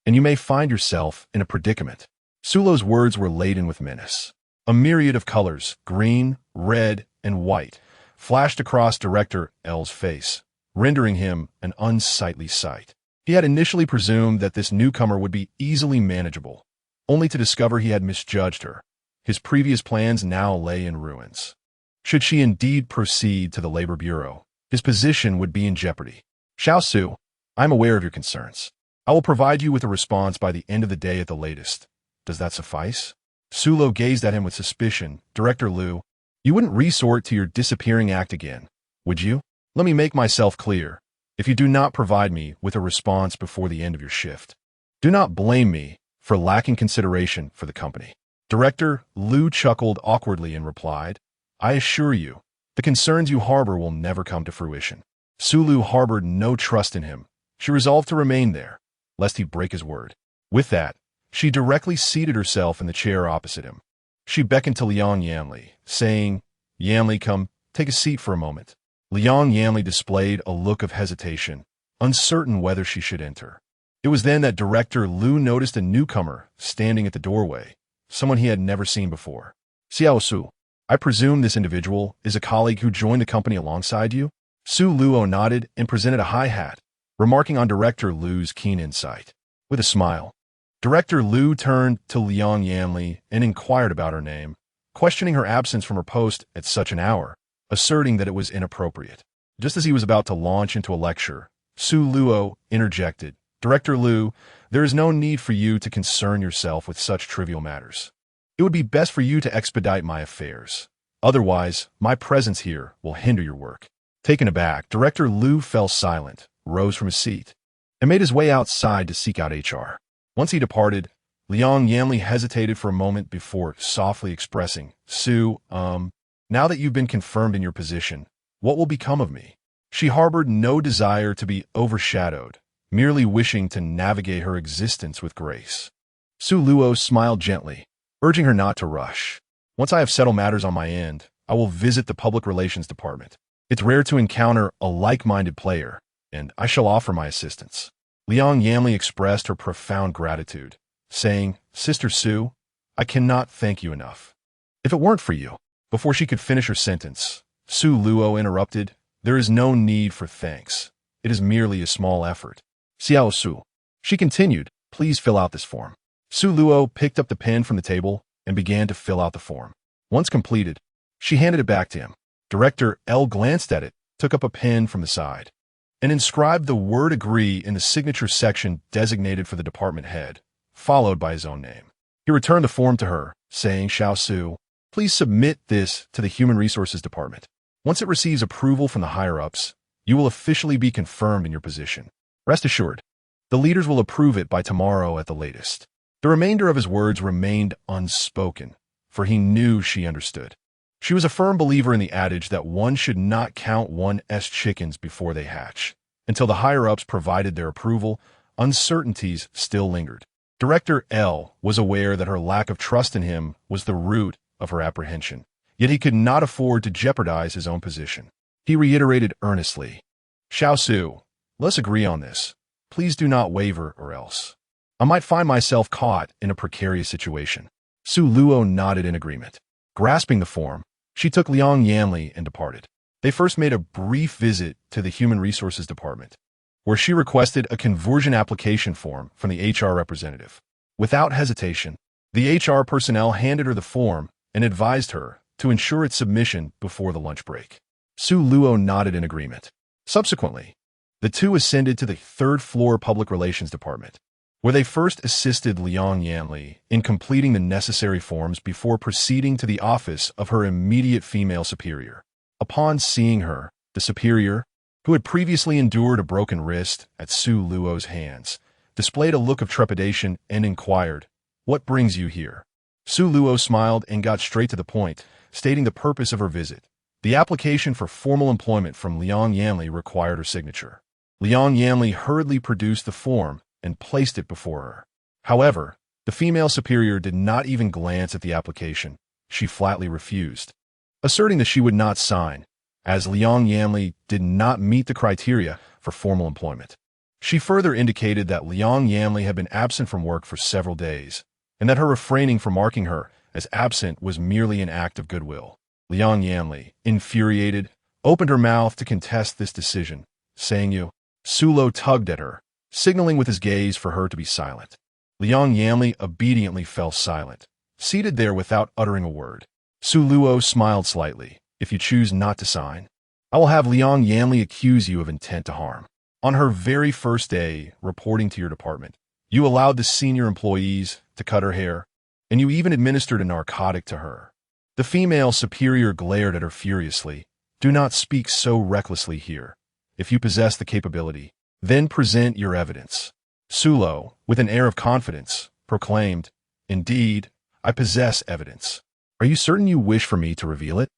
and you may find yourself in a predicament. Sulo's words were laden with menace. A myriad of colors, green, red, and white, flashed across Director L's face, rendering him an unsightly sight. He had initially presumed that this newcomer would be easily manageable, only to discover he had misjudged her. His previous plans now lay in ruins. Should she indeed proceed to the Labor Bureau, his position would be in jeopardy. Xiao Su, I am aware of your concerns. I will provide you with a response by the end of the day at the latest. Does that suffice? Sulo gazed at him with suspicion. Director Liu, you wouldn't resort to your disappearing act again, would you? Let me make myself clear. If you do not provide me with a response before the end of your shift, do not blame me for lacking consideration for the company. Director Liu chuckled awkwardly and replied, I assure you, the concerns you harbor will never come to fruition. Sulu harbored no trust in him. She resolved to remain there, lest he break his word. With that, she directly seated herself in the chair opposite him. She beckoned to Liang Yanli, saying, Yanli, come, take a seat for a moment. Liang Yanli displayed a look of hesitation, uncertain whether she should enter. It was then that Director Liu noticed a newcomer standing at the doorway, someone he had never seen before. Xiao Su, I presume this individual is a colleague who joined the company alongside you? Su Luo nodded and presented a high hat, remarking on Director Liu's keen insight. With a smile, Director Liu turned to Liang Yanli and inquired about her name, questioning her absence from her post at such an hour, asserting that it was inappropriate. Just as he was about to launch into a lecture, Su Luo interjected, Director Liu, there is no need for you to concern yourself with such trivial matters. It would be best for you to expedite my affairs. Otherwise, my presence here will hinder your work. Taken aback, Director Liu fell silent, rose from his seat, and made his way outside to seek out HR. Once he departed, Liang Yanli hesitated for a moment before softly expressing, Su, now that you've been confirmed in your position, what will become of me? She harbored no desire to be overshadowed, merely wishing to navigate her existence with grace. Su Luo smiled gently, urging her not to rush. Once I have settled matters on my end, I will visit the Public Relations Department. It's rare to encounter a like-minded player, and I shall offer my assistance. Liang Yanli expressed her profound gratitude, saying, Sister Su, I cannot thank you enough. If it weren't for you. Before she could finish her sentence, Su Luo interrupted, there is no need for thanks. It is merely a small effort. Xiao Su. She continued, please fill out this form. Su Luo picked up the pen from the table and began to fill out the form. Once completed, she handed it back to him. Director L glanced at it, took up a pen from the side, and inscribed the word agree in the signature section designated for the department head, followed by his own name. He returned the form to her, saying, Xiao Su, please submit this to the Human Resources Department. Once it receives approval from the higher-ups, you will officially be confirmed in your position. Rest assured, the leaders will approve it by tomorrow at the latest. The remainder of his words remained unspoken, for he knew she understood. She was a firm believer in the adage that one should not count one's chickens before they hatch. Until the higher-ups provided their approval, uncertainties still lingered. Director L was aware that her lack of trust in him was the root of her apprehension, yet he could not afford to jeopardize his own position. He reiterated earnestly, Xiao Su, let's agree on this. Please do not waver or else I might find myself caught in a precarious situation. Su Luo nodded in agreement. Grasping the form, she took Liang Yanli and departed. They first made a brief visit to the Human Resources Department, where she requested a conversion application form from the HR representative. Without hesitation, the HR personnel handed her the form and advised her to ensure its submission before the lunch break. Su Luo nodded in agreement. Subsequently, the two ascended to the third-floor Public Relations Department, where they first assisted Liang Yanli in completing the necessary forms before proceeding to the office of her immediate female superior. Upon seeing her, the superior, who had previously endured a broken wrist at Su Luo's hands, displayed a look of trepidation and inquired, "What brings you here?" Su Luo smiled and got straight to the point, stating the purpose of her visit. The application for formal employment from Liang Yanli required her signature. Liang Yanli hurriedly produced the form and placed it before her. However, the female superior did not even glance at the application. She flatly refused, asserting that she would not sign, as Liang Yanli did not meet the criteria for formal employment. She further indicated that Liang Yanli had been absent from work for several days, and that her refraining from marking her as absent was merely an act of goodwill. Liang Yanli, infuriated, opened her mouth to contest this decision, saying you. Su Luo tugged at her, signaling with his gaze for her to be silent. Liang Yanli obediently fell silent, seated there without uttering a word. Su Luo smiled slightly. "If you choose not to sign, I will have Liang Yanli accuse you of intent to harm. On her very first day reporting to your department, you allowed the senior employees to cut her hair, and you even administered a narcotic to her." The female superior glared at her furiously. "Do not speak so recklessly here. If you possess the capability, then present your evidence." Su Luo, with an air of confidence, proclaimed, "Indeed, I possess evidence. Are you certain you wish for me to reveal it?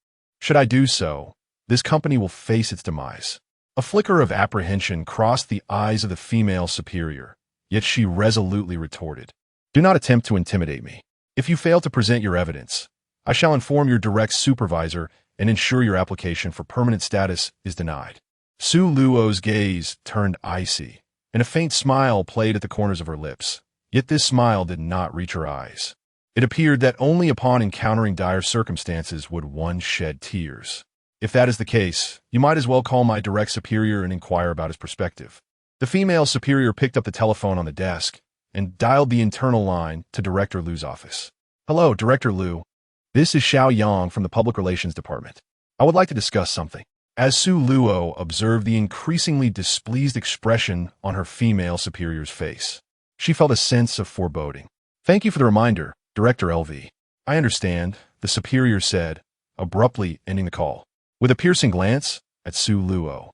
Should I do so, this company will face its demise." A flicker of apprehension crossed the eyes of the female superior, yet she resolutely retorted, "Do not attempt to intimidate me. If you fail to present your evidence, I shall inform your direct supervisor and ensure your application for permanent status is denied." Su Luo's gaze turned icy, and a faint smile played at the corners of her lips. Yet this smile did not reach her eyes. It appeared that only upon encountering dire circumstances would one shed tears. "If that is the case, you might as well call my direct superior and inquire about his perspective." The female superior picked up the telephone on the desk and dialed the internal line to Director Lu's office. "Hello, Director Lu. This is Xiao Yang from the Public Relations Department. I would like to discuss something." As Su Luo observed the increasingly displeased expression on her female superior's face, she felt a sense of foreboding. "Thank you for the reminder, Director LV. I understand," the superior said, abruptly ending the call. With a piercing glance at Su Luo,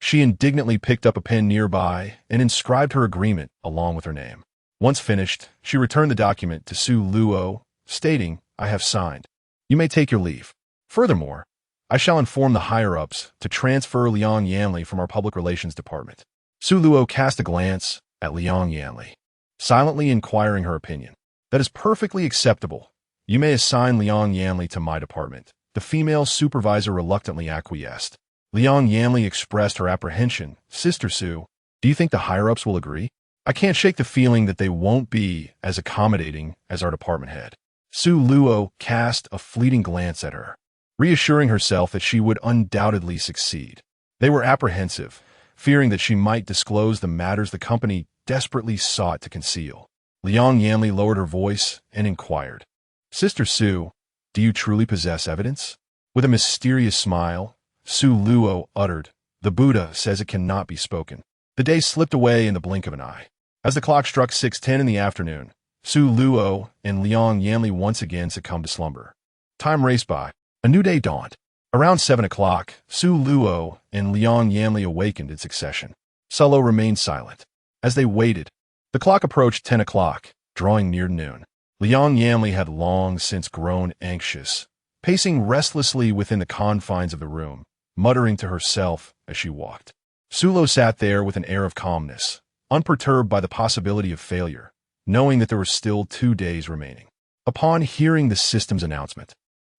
she indignantly picked up a pen nearby and inscribed her agreement along with her name. Once finished, she returned the document to Su Luo, stating, "I have signed. You may take your leave. Furthermore, I shall inform the higher-ups to transfer Liang Yanli from our Public Relations Department." Su Luo cast a glance at Liang Yanli, silently inquiring her opinion. "That is perfectly acceptable. You may assign Liang Yanli to my department." The female supervisor reluctantly acquiesced. Liang Yanli expressed her apprehension. "Sister Su, do you think the higher-ups will agree? I can't shake the feeling that they won't be as accommodating as our department head." Su Luo cast a fleeting glance at her, reassuring herself that she would undoubtedly succeed. They were apprehensive, fearing that she might disclose the matters the company desperately sought to conceal. Liang Yanli lowered her voice and inquired, "Sister Su, do you truly possess evidence?" With a mysterious smile, Su Luo uttered, "The Buddha says it cannot be spoken." The day slipped away in the blink of an eye. As the clock struck 6:10 in the afternoon, Su Luo and Liang Yanli once again succumbed to slumber. Time raced by. A new day dawned. Around 7 o'clock, Su Luo and Liang Yanli awakened in succession. Su Luo remained silent. As they waited, the clock approached 10 o'clock, drawing near noon. Liang Yanli had long since grown anxious, pacing restlessly within the confines of the room, muttering to herself as she walked. Su Luo sat there with an air of calmness, unperturbed by the possibility of failure, knowing that there were still 2 days remaining. Upon hearing the system's announcement,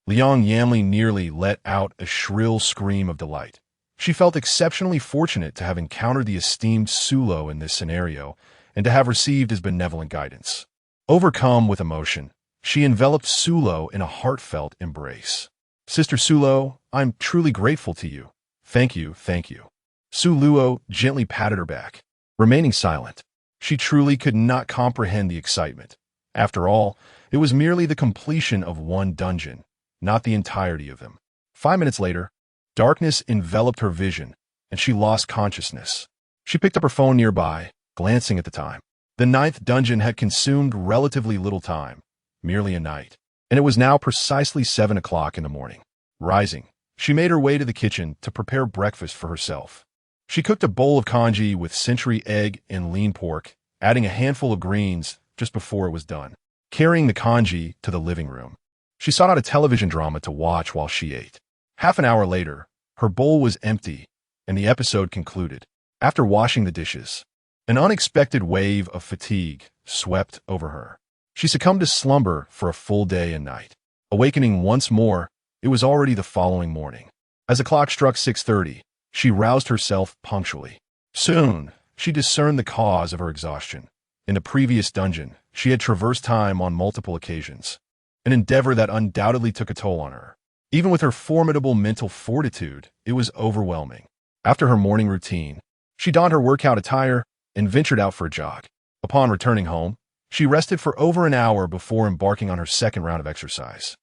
Liang Yanli nearly let out a shrill scream of delight. She felt exceptionally fortunate to have encountered the esteemed Su Luo in this scenario and to have received his benevolent guidance. Overcome with emotion, she enveloped Su Luo in a heartfelt embrace. "Sister Su Luo, I'm truly grateful to you. Thank you, thank you." Su Luo gently patted her back, remaining silent. She truly could not comprehend the excitement. After all, it was merely the completion of one dungeon, not the entirety of them. 5 minutes later, darkness enveloped her vision, and she lost consciousness. She picked up her phone nearby, glancing at the time. The 9th dungeon had consumed relatively little time, merely a night, and it was now precisely 7 o'clock in the morning. Rising, she made her way to the kitchen to prepare breakfast for herself. She cooked a bowl of congee with century egg and lean pork, adding a handful of greens just before it was done. Carrying the congee to the living room, she sought out a television drama to watch while she ate. Half an hour later, her bowl was empty, and the episode concluded. After washing the dishes, an unexpected wave of fatigue swept over her. She succumbed to slumber for a full day and night. Awakening once more, it was already the following morning. As the clock struck 6:30, she roused herself punctually. Soon, she discerned the cause of her exhaustion. In the previous dungeon, she had traversed time on multiple occasions, an endeavor that undoubtedly took a toll on her. Even with her formidable mental fortitude, it was overwhelming. After her morning routine, she donned her workout attire and ventured out for a jog. Upon returning home, she rested for over an hour before embarking on her second round of exercise.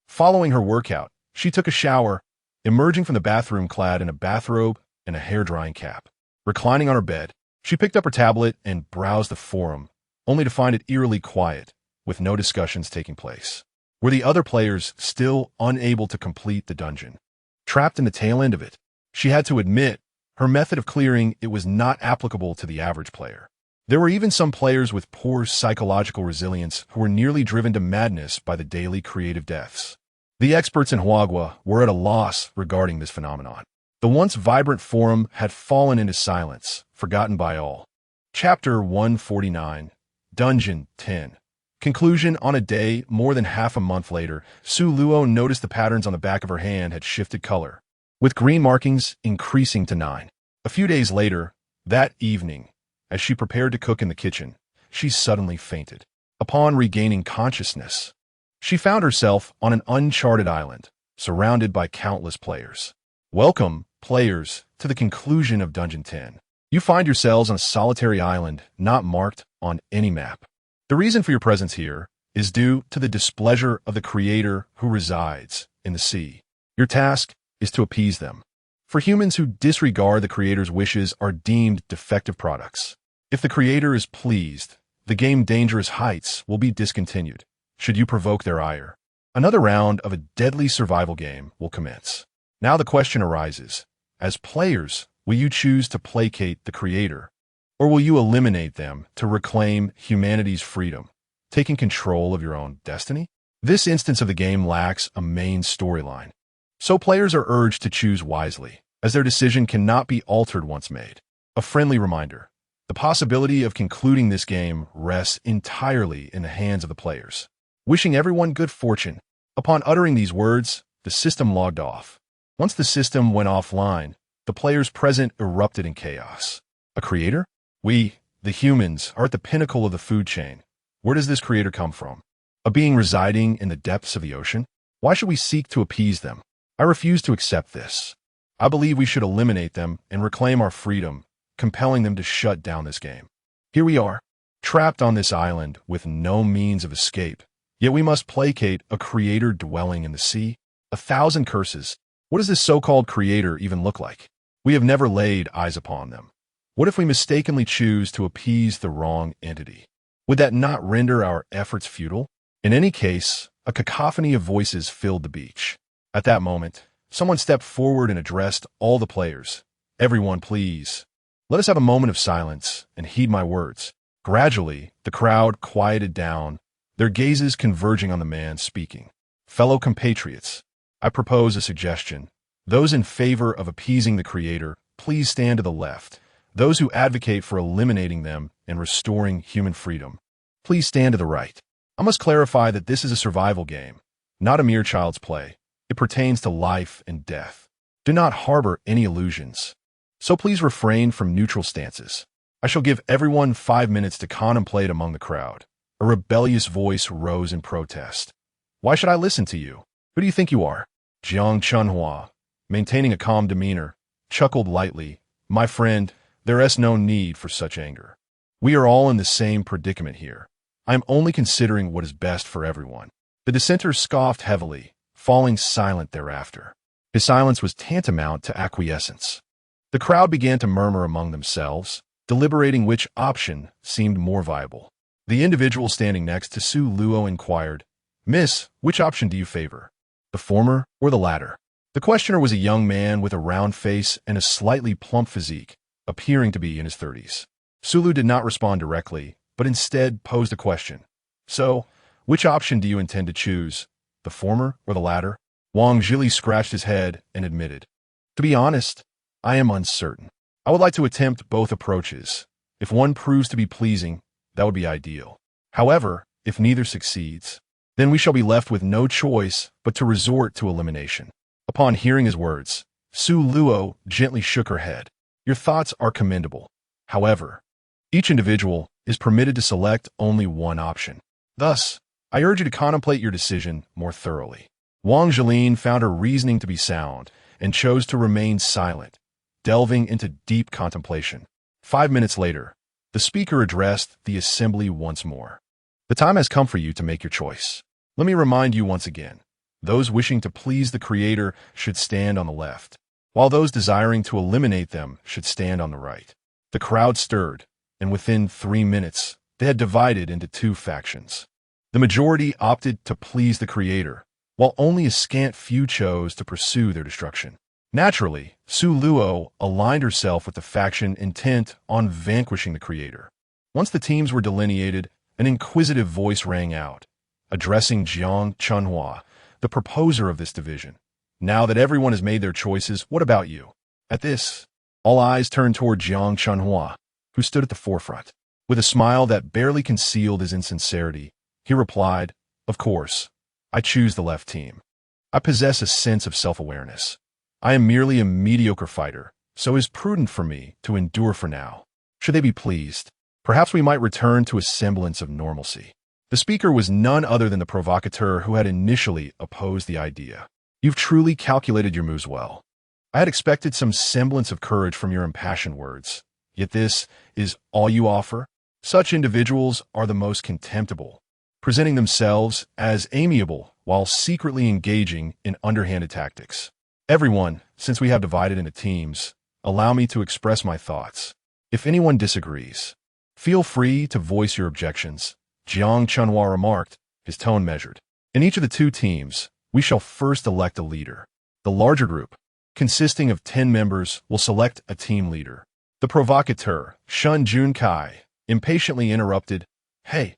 Following her workout, she took a shower, emerging from the bathroom clad in a bathrobe and a hair-drying cap. Reclining on her bed, she picked up her tablet and browsed the forum, only to find it eerily quiet, with no discussions taking place. Were the other players still unable to complete the dungeon? Trapped in the tail end of it, she had to admit her method of clearing it was not applicable to the average player. There were even some players with poor psychological resilience who were nearly driven to madness by the daily creative deaths. The experts in Huagua were at a loss regarding this phenomenon. The once vibrant forum had fallen into silence, forgotten by all. Chapter 149, Dungeon 10. Conclusion. On a day more than half a month later, Su Luo noticed the patterns on the back of her hand had shifted color, with green markings increasing to 9. A few days later, that evening, as she prepared to cook in the kitchen, she suddenly fainted. Upon regaining consciousness, she found herself on an uncharted island, surrounded by countless players. Welcome, players, to the conclusion of Dungeon 10. You find yourselves on a solitary island not marked on any map. The reason for your presence here is due to the displeasure of the creator who resides in the sea. Your task is to appease them. For humans who disregard the creator's wishes are deemed defective products. If the creator is pleased, the game Dangerous Heights will be discontinued, should you provoke their ire. Another round of a deadly survival game will commence. Now the question arises, as players, will you choose to placate the creator, or will you eliminate them to reclaim humanity's freedom, taking control of your own destiny? This instance of the game lacks a main storyline, so players are urged to choose wisely, as their decision cannot be altered once made. A friendly reminder, the possibility of concluding this game rests entirely in the hands of the players. Wishing everyone good fortune. Upon uttering these words, the system logged off. Once the system went offline, the players present erupted in chaos. A creator? We, the humans, are at the pinnacle of the food chain. Where does this creator come from? A being residing in the depths of the ocean? Why should we seek to appease them? I refuse to accept this. I believe we should eliminate them and reclaim our freedom, compelling them to shut down this game. Here we are, trapped on this island with no means of escape, yet we must placate a creator dwelling in the sea. 1,000 curses. What does this so-called creator even look like? We have never laid eyes upon them. What if we mistakenly choose to appease the wrong entity? Would that not render our efforts futile? In any case, a cacophony of voices filled the beach. At that moment, someone stepped forward and addressed all the players. Everyone, please. Let us have a moment of silence and heed my words. Gradually, the crowd quieted down, their gazes converging on the man speaking. Fellow compatriots, I propose a suggestion. Those in favor of appeasing the creator, please stand to the left. Those who advocate for eliminating them and restoring human freedom, please stand to the right. I must clarify that this is a survival game, not a mere child's play. It pertains to life and death. Do not harbor any illusions. So please refrain from neutral stances. I shall give everyone 5 minutes to contemplate among the crowd. A rebellious voice rose in protest. Why should I listen to you? Who do you think you are? Jiang Chunhua, maintaining a calm demeanor, chuckled lightly, My friend, there is no need for such anger. We are all in the same predicament here. I am only considering what is best for everyone. The dissenter scoffed heavily, falling silent thereafter. His silence was tantamount to acquiescence. The crowd began to murmur among themselves, deliberating which option seemed more viable. The individual standing next to Su Luo inquired, "Miss, which option do you favor? The former or the latter?" The questioner was a young man with a round face and a slightly plump physique, appearing to be in his 30s. Sulu did not respond directly, but instead posed a question. "So, which option do you intend to choose? The former or the latter?" Wang Zhili scratched his head and admitted, "To be honest, I am uncertain. I would like to attempt both approaches. If one proves to be pleasing, that would be ideal. However, if neither succeeds, then we shall be left with no choice but to resort to elimination." Upon hearing his words, Su Luo gently shook her head. "Your thoughts are commendable. However, each individual is permitted to select only one option. Thus, I urge you to contemplate your decision more thoroughly." Wang Zhilin found her reasoning to be sound and chose to remain silent, delving into deep contemplation. 5 minutes later, the speaker addressed the assembly once more. "The time has come for you to make your choice. Let me remind you once again. Those wishing to please the Creator should stand on the left, while those desiring to eliminate them should stand on the right." The crowd stirred, and within 3 minutes, they had divided into 2 factions. The majority opted to please the Creator, while only a scant few chose to pursue their destruction. Naturally, Su Luo aligned herself with the faction intent on vanquishing the Creator. Once the teams were delineated, an inquisitive voice rang out, addressing Jiang Chunhua, the proposer of this division. "Now that everyone has made their choices, what about you?" At this, all eyes turned toward Jiang Chunhua, who stood at the forefront. With a smile that barely concealed his insincerity, he replied, "Of course, I choose the left team. I possess a sense of self-awareness. I am merely a mediocre fighter, so it is prudent for me to endure for now. Should they be pleased, perhaps we might return to a semblance of normalcy." The speaker was none other than the provocateur who had initially opposed the idea. "You've truly calculated your moves well. I had expected some semblance of courage from your impassioned words. Yet this is all you offer? Such individuals are the most contemptible, presenting themselves as amiable while secretly engaging in underhanded tactics. Everyone, since we have divided into teams, allow me to express my thoughts. If anyone disagrees, feel free to voice your objections," Jiang Chunhua remarked, his tone measured. "In each of the 2 teams, we shall first elect a leader. The larger group, consisting of 10 members, will select a team leader." The provocateur, Shun Junkai, impatiently interrupted, "Hey,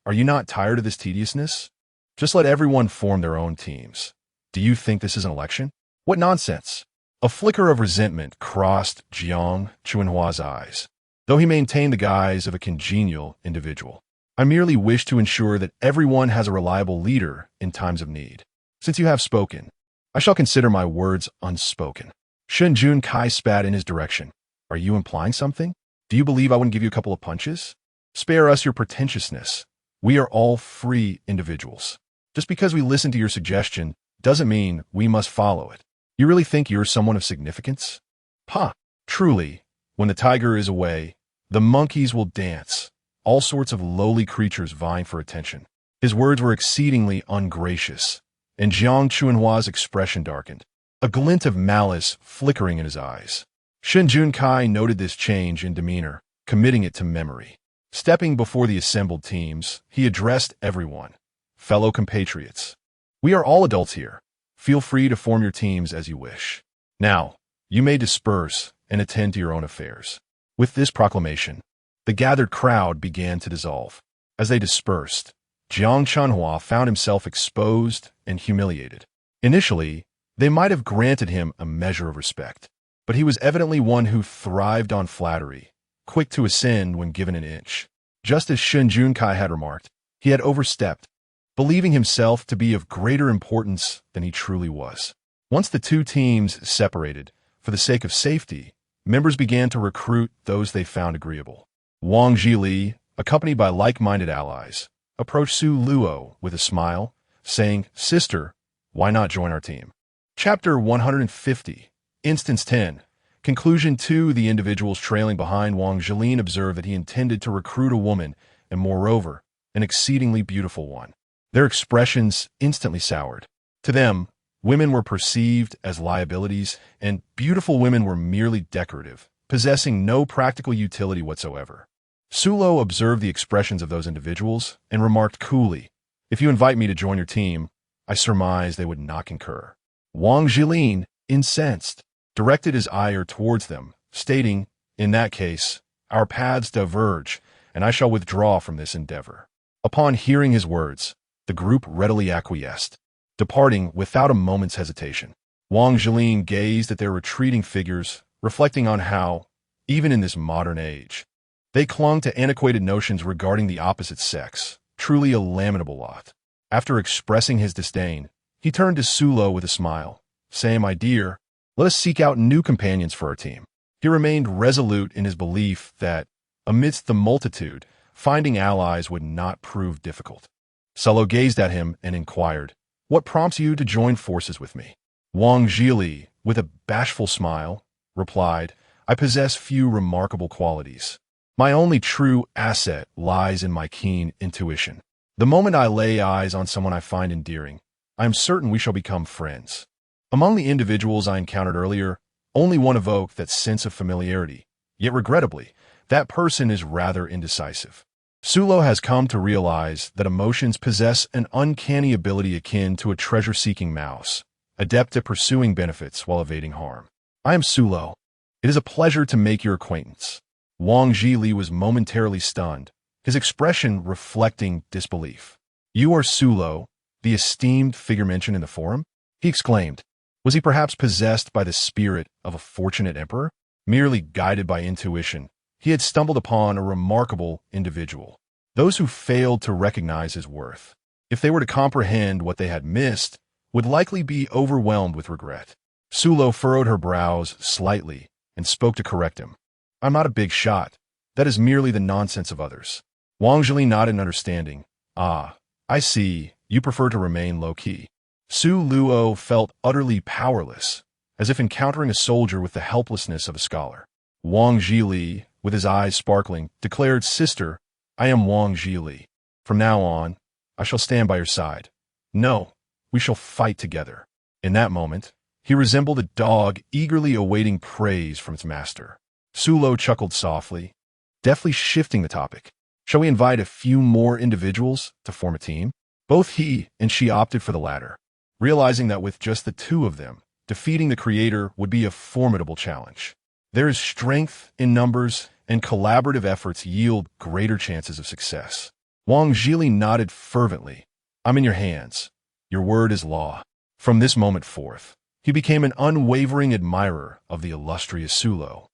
are you not tired of this tediousness? Just let everyone form their own teams. Do you think this is an election? What nonsense!" A flicker of resentment crossed Jiang Chunhua's eyes, though he maintained the guise of a congenial individual. "I merely wish to ensure that everyone has a reliable leader in times of need. Since you have spoken, I shall consider my words unspoken." Shun Junkai spat in his direction. "Are you implying something? Do you believe I wouldn't give you a couple of punches? Spare us your pretentiousness. We are all free individuals. Just because we listen to your suggestion doesn't mean we must follow it. You really think you're someone of significance? Pah! Truly, when the tiger is away, the monkeys will dance, all sorts of lowly creatures vying for attention." His words were exceedingly ungracious, and Jiang Chunhua's expression darkened, a glint of malice flickering in his eyes. Shun Junkai noted this change in demeanor, committing it to memory. Stepping before the assembled teams, he addressed everyone. "Fellow compatriots, we are all adults here. Feel free to form your teams as you wish. Now, you may disperse and attend to your own affairs." With this proclamation, the gathered crowd began to dissolve. As they dispersed, Jiang Chunhua found himself exposed and humiliated. Initially, they might have granted him a measure of respect, but he was evidently one who thrived on flattery, quick to ascend when given an inch. Just as Shun Junkai had remarked, he had overstepped, believing himself to be of greater importance than he truly was. Once the 2 teams separated, for the sake of safety, members began to recruit those they found agreeable. Wang Zhili, accompanied by like-minded allies, approached Su Luo with a smile, saying, "Sister, why not join our team?" Chapter 150, Instance 10, Conclusion 2. The individuals trailing behind Wang Jilin observed that he intended to recruit a woman, and moreover, an exceedingly beautiful one. Their expressions instantly soured. To them, women were perceived as liabilities, and beautiful women were merely decorative, possessing no practical utility whatsoever. Sulo observed the expressions of those individuals and remarked coolly, "If you invite me to join your team, I surmise they would not concur." Wang Jilin, incensed, directed his ire towards them, stating, "In that case, our paths diverge, and I shall withdraw from this endeavor." Upon hearing his words, the group readily acquiesced, departing without a moment's hesitation. Wang Jilin gazed at their retreating figures, reflecting on how, even in this modern age, they clung to antiquated notions regarding the opposite sex, truly a lamentable lot. After expressing his disdain, he turned to Sulo with a smile, saying, "My dear, let us seek out new companions for our team." He remained resolute in his belief that, amidst the multitude, finding allies would not prove difficult. Sulo gazed at him and inquired, "What prompts you to join forces with me?" Wang Jili, with a bashful smile, replied, "I possess few remarkable qualities. My only true asset lies in my keen intuition. The moment I lay eyes on someone I find endearing, I am certain we shall become friends." Among the individuals I encountered earlier, only one evoked that sense of familiarity, yet regrettably, that person is rather indecisive. Sulo has come to realize that emotions possess an uncanny ability akin to a treasure-seeking mouse, adept at pursuing benefits while evading harm. "I am Sulo. It is a pleasure to make your acquaintance." Wang Jili was momentarily stunned, his expression reflecting disbelief. "You are Sulo, the esteemed figure mentioned in the forum?" he exclaimed. Was he perhaps possessed by the spirit of a fortunate emperor? Merely guided by intuition, he had stumbled upon a remarkable individual. Those who failed to recognize his worth, if they were to comprehend what they had missed, would likely be overwhelmed with regret. Sulo furrowed her brows slightly and spoke to correct him. "I'm not a big shot. That is merely the nonsense of others." Wang Jili nodded in understanding. "Ah, I see. You prefer to remain low-key." Su Luo felt utterly powerless, as if encountering a soldier with the helplessness of a scholar. Wang Jili, with his eyes sparkling, declared, "Sister, I am Wang Jili. From now on, I shall stand by your side. No, we shall fight together." In that moment, he resembled a dog eagerly awaiting praise from its master. Sulo chuckled softly, deftly shifting the topic. "Shall we invite a few more individuals to form a team?" Both he and she opted for the latter, realizing that with just the two of them, defeating the creator would be a formidable challenge. There is strength in numbers, and collaborative efforts yield greater chances of success. Wang Jili nodded fervently. "I'm in your hands. Your word is law." From this moment forth, he became an unwavering admirer of the illustrious Sulo,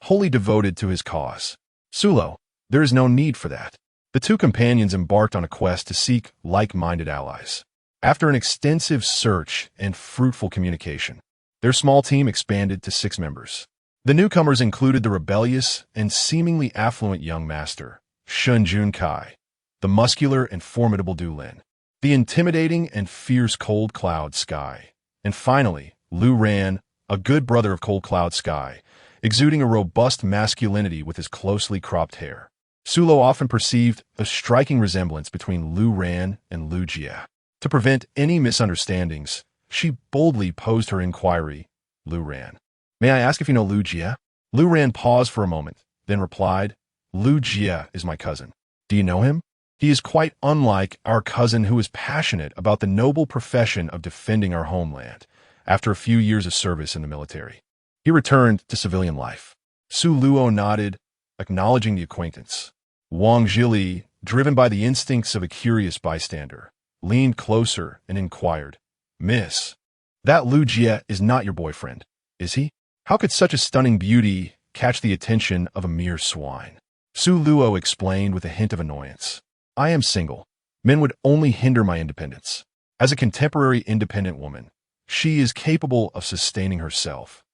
wholly devoted to his cause. "Sulo, there is no need for that." The two companions embarked on a quest to seek like-minded allies. After an extensive search and fruitful communication, their small team expanded to 6 members. The newcomers included the rebellious and seemingly affluent young master, Shun Junkai, the muscular and formidable Du Lin, the intimidating and fierce Cold Cloud Sky, and finally, Lu Ran, a good brother of Cold Cloud Sky, exuding a robust masculinity with his closely cropped hair. Sulo often perceived a striking resemblance between Lu Ran and Lu Jie. To prevent any misunderstandings, she boldly posed her inquiry, "Lu Ran, may I ask if you know Lu Jie?" Lu Ran paused for a moment, then replied, "Lu Jie is my cousin. Do you know him? He is quite unlike our cousin who is passionate about the noble profession of defending our homeland after a few years of service in the military. He returned to civilian life." Su Luo nodded, acknowledging the acquaintance. Wang Jili, driven by the instincts of a curious bystander, leaned closer and inquired, "Miss, that Lu Jie is not your boyfriend, is he? How could such a stunning beauty catch the attention of a mere swine?" Su Luo explained with a hint of annoyance, "I am single. Men would only hinder my independence. As a contemporary independent woman, she is capable of sustaining herself,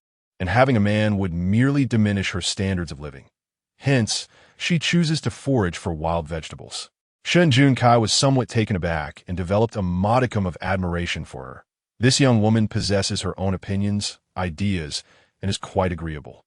and having a man would merely diminish her standards of living. Hence, she chooses to forage for wild vegetables." Shun Junkai was somewhat taken aback and developed a modicum of admiration for her. This young woman possesses her own opinions, ideas, and is quite agreeable.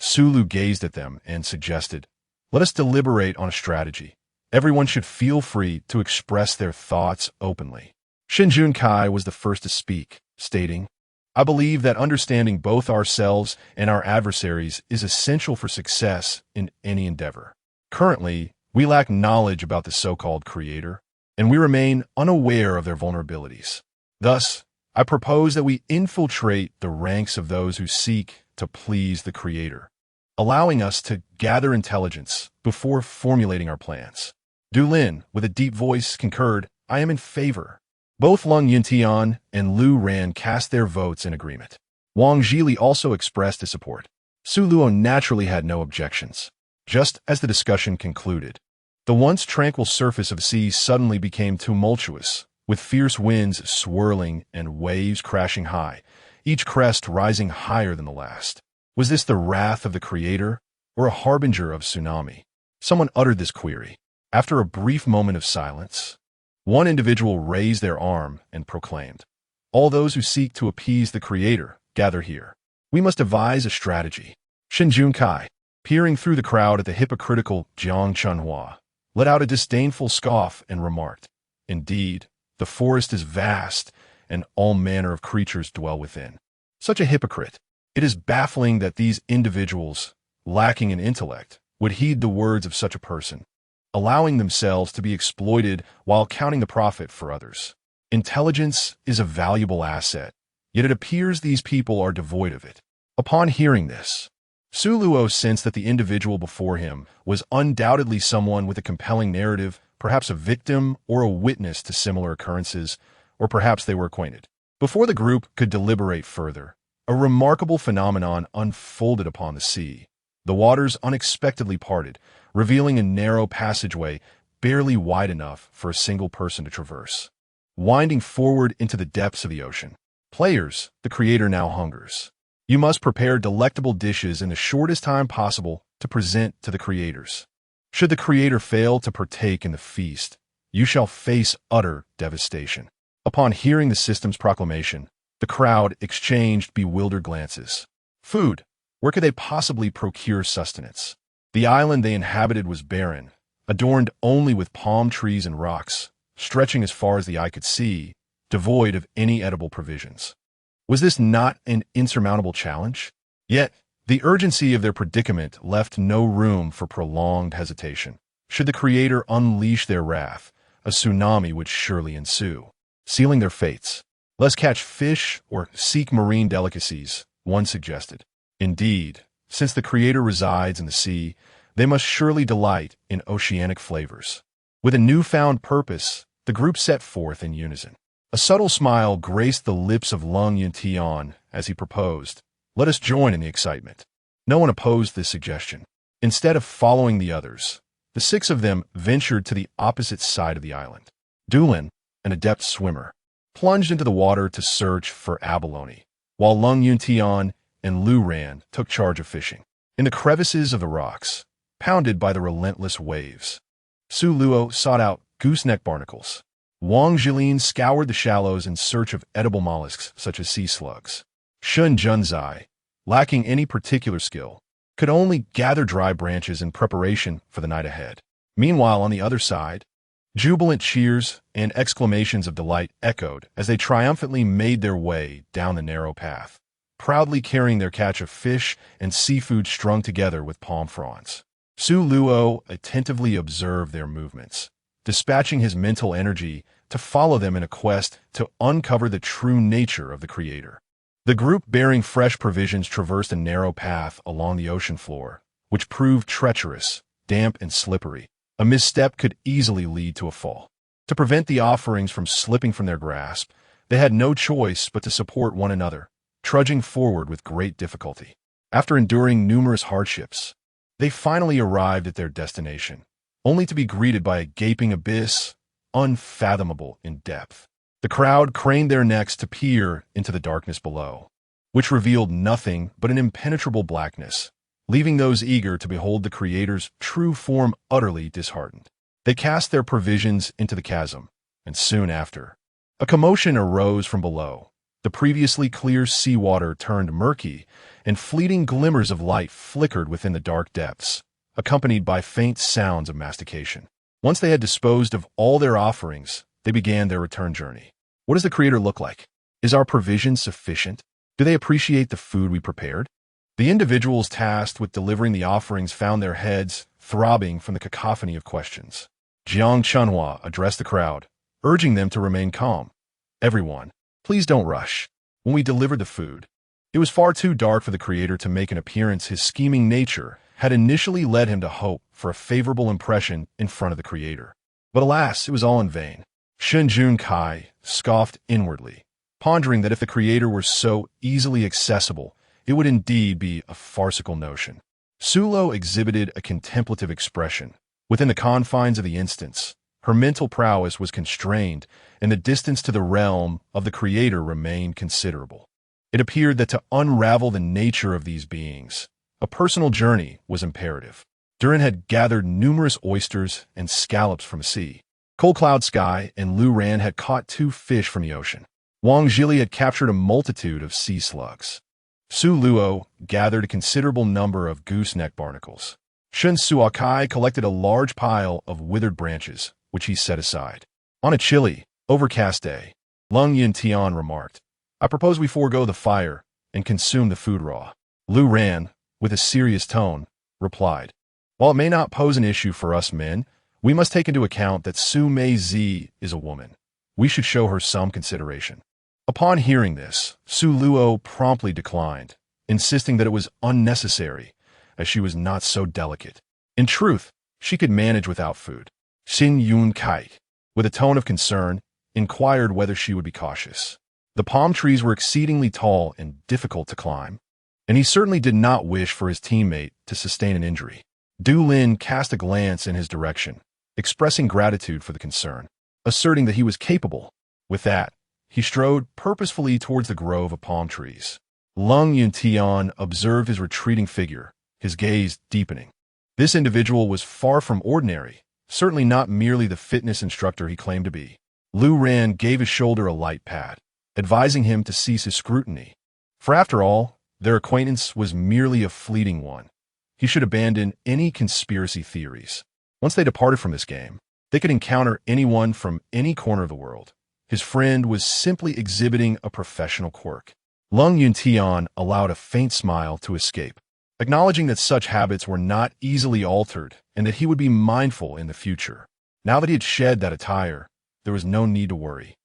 Sulu gazed at them and suggested, "Let us deliberate on a strategy. Everyone should feel free to express their thoughts openly." Shinjun Kai was the first to speak, stating, "I believe that understanding both ourselves and our adversaries is essential for success in any endeavor. Currently, we lack knowledge about the so-called creator, and we remain unaware of their vulnerabilities. Thus, I propose that we infiltrate the ranks of those who seek to please the creator, allowing us to gather intelligence before formulating our plans." Du Lin, with a deep voice, concurred, "I am in favor." Both Lung Yuntian and Lu Ran cast their votes in agreement. Wang Zhili also expressed his support. Su Luo naturally had no objections. Just as the discussion concluded, the once tranquil surface of the sea suddenly became tumultuous, with fierce winds swirling and waves crashing high, each crest rising higher than the last. Was this the wrath of the creator, or a harbinger of tsunami? Someone uttered this query. After a brief moment of silence, one individual raised their arm and proclaimed, "All those who seek to appease the creator, gather here. We must devise a strategy." Shinjun Kai, peering through the crowd at the hypocritical Jiang Chunhua, let out a disdainful scoff and remarked, "Indeed, the forest is vast, and all manner of creatures dwell within." Such a hypocrite. It is baffling that these individuals, lacking in intellect, would heed the words of such a person, allowing themselves to be exploited while counting the profit for others. Intelligence is a valuable asset, yet it appears these people are devoid of it. Upon hearing this, Su Luo sensed that the individual before him was undoubtedly someone with a compelling narrative, perhaps a victim or a witness to similar occurrences, or perhaps they were acquainted. Before the group could deliberate further, a remarkable phenomenon unfolded upon the sea. The waters unexpectedly parted, revealing a narrow passageway barely wide enough for a single person to traverse, winding forward into the depths of the ocean. Players, the creator now hungers. You must prepare delectable dishes in the shortest time possible to present to the creators. Should the creator fail to partake in the feast, you shall face utter devastation. Upon hearing the system's proclamation, the crowd exchanged bewildered glances. Food. Where could they possibly procure sustenance? The island they inhabited was barren, adorned only with palm trees and rocks, stretching as far as the eye could see, devoid of any edible provisions. Was this not an insurmountable challenge? Yet, the urgency of their predicament left no room for prolonged hesitation. Should the creator unleash their wrath, a tsunami would surely ensue, sealing their fates. "Let's catch fish or seek marine delicacies," one suggested. Indeed, since the creator resides in the sea, they must surely delight in oceanic flavors. With a newfound purpose, the group set forth in unison. A subtle smile graced the lips of Lung Yuntian as he proposed, "Let us join in the excitement." No one opposed this suggestion. Instead of following the others, the six of them ventured to the opposite side of the island. Dulin, an adept swimmer, plunged into the water to search for abalone, while Lung Yuntian and Lu Ran took charge of fishing. In the crevices of the rocks, pounded by the relentless waves, Su Luo sought out gooseneck barnacles. Wang Zhilin scoured the shallows in search of edible mollusks such as sea slugs. Shun Junzai, lacking any particular skill, could only gather dry branches in preparation for the night ahead. Meanwhile, on the other side, jubilant cheers and exclamations of delight echoed as they triumphantly made their way down the narrow path, proudly carrying their catch of fish and seafood strung together with palm fronds. Su Luo attentively observed their movements, dispatching his mental energy to follow them in a quest to uncover the true nature of the creator. The group bearing fresh provisions traversed a narrow path along the ocean floor, which proved treacherous, damp, and slippery. A misstep could easily lead to a fall. To prevent the offerings from slipping from their grasp, they had no choice but to support one another, trudging forward with great difficulty. After enduring numerous hardships, they finally arrived at their destination, only to be greeted by a gaping abyss, unfathomable in depth. The crowd craned their necks to peer into the darkness below, which revealed nothing but an impenetrable blackness, leaving those eager to behold the creator's true form utterly disheartened. They cast their provisions into the chasm, and soon after, a commotion arose from below. The previously clear seawater turned murky, and fleeting glimmers of light flickered within the dark depths, accompanied by faint sounds of mastication. Once they had disposed of all their offerings, they began their return journey. What does the Creator look like? Is our provision sufficient? Do they appreciate the food we prepared? The individuals tasked with delivering the offerings found their heads throbbing from the cacophony of questions. Jiang Chunhua addressed the crowd, urging them to remain calm. Everyone, please don't rush. When we delivered the food, it was far too dark for the Creator to make an appearance. His scheming nature had initially led him to hope for a favorable impression in front of the Creator. But alas, it was all in vain. Shen Junkai scoffed inwardly, pondering that if the Creator were so easily accessible, it would indeed be a farcical notion. Sulo exhibited a contemplative expression. Within the confines of the instance, her mental prowess was constrained, and the distance to the realm of the Creator remained considerable. It appeared that to unravel the nature of these beings, a personal journey was imperative. Durin had gathered numerous oysters and scallops from the sea. Cold Cloud Sky and Lu Ran had caught 2 fish from the ocean. Wang Zhili had captured a multitude of sea slugs. Su Luo gathered a considerable number of gooseneck barnacles. Shun Suakai collected a large pile of withered branches, which he set aside. On a chilly, overcast day, Lung Yintian remarked, "I propose we forego the fire and consume the food raw." Lu Ran, with a serious tone, replied, "While it may not pose an issue for us men, we must take into account that Su Mei Zi is a woman. We should show her some consideration." Upon hearing this, Su Luo promptly declined, insisting that it was unnecessary, as she was not so delicate. In truth, she could manage without food. Xin Yun Kai, with a tone of concern, inquired whether she would be cautious. The palm trees were exceedingly tall and difficult to climb, and he certainly did not wish for his teammate to sustain an injury. Du Lin cast a glance in his direction, expressing gratitude for the concern, asserting that he was capable. With that, he strode purposefully towards the grove of palm trees. Lung Yuntian observed his retreating figure, his gaze deepening. This individual was far from ordinary, certainly not merely the fitness instructor he claimed to be. Lu Ran gave his shoulder a light pat, advising him to cease his scrutiny. For after all, their acquaintance was merely a fleeting one. He should abandon any conspiracy theories. Once they departed from this game, they could encounter anyone from any corner of the world. His friend was simply exhibiting a professional quirk. Lung Yuntian allowed a faint smile to escape, acknowledging that such habits were not easily altered and that he would be mindful in the future. Now that he had shed that attire, there was no need to worry.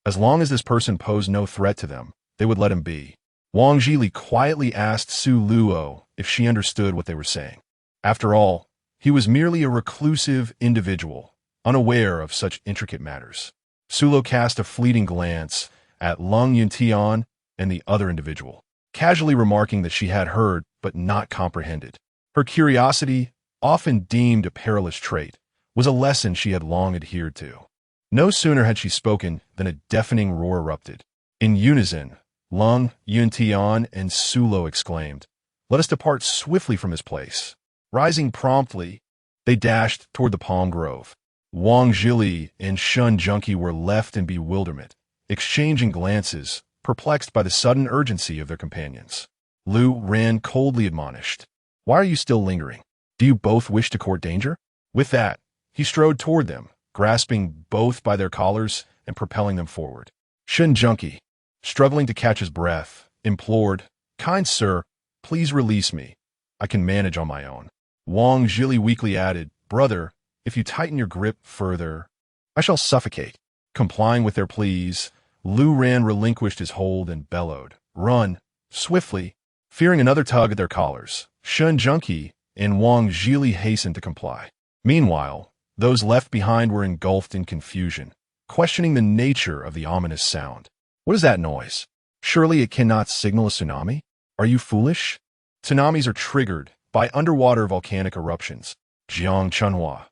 As long as this person posed no threat to them, they would let him be. Wang Zhili quietly asked Su Luo if she understood what they were saying. After all, he was merely a reclusive individual, unaware of such intricate matters. Sulo cast a fleeting glance at Lung Yuntian and the other individual, casually remarking that she had heard but not comprehended. Her curiosity, often deemed a perilous trait, was a lesson she had long adhered to. No sooner had she spoken than a deafening roar erupted. In unison, Lung Yuntian and Sulo exclaimed, "Let us depart swiftly from this place." Rising promptly, they dashed toward the palm grove. Wang Zhili and Shun Junki were left in bewilderment, exchanging glances, perplexed by the sudden urgency of their companions. Lu Ran coldly admonished, "Why are you still lingering? Do you both wish to court danger?" With that, he strode toward them, grasping both by their collars and propelling them forward. Shun Junki, struggling to catch his breath, implored, "Kind sir, please release me. I can manage on my own." Wang Zhili weakly added, "Brother, if you tighten your grip further, I shall suffocate." Complying with their pleas, Lu Ran relinquished his hold and bellowed, "Run!" Swiftly, fearing another tug at their collars, Shun Junki and Wang Zhili hastened to comply. Meanwhile, those left behind were engulfed in confusion, questioning the nature of the ominous sound. "What is that noise? Surely it cannot signal a tsunami? Are you foolish?" Tsunamis are triggered by underwater volcanic eruptions. Jiang Chunhua,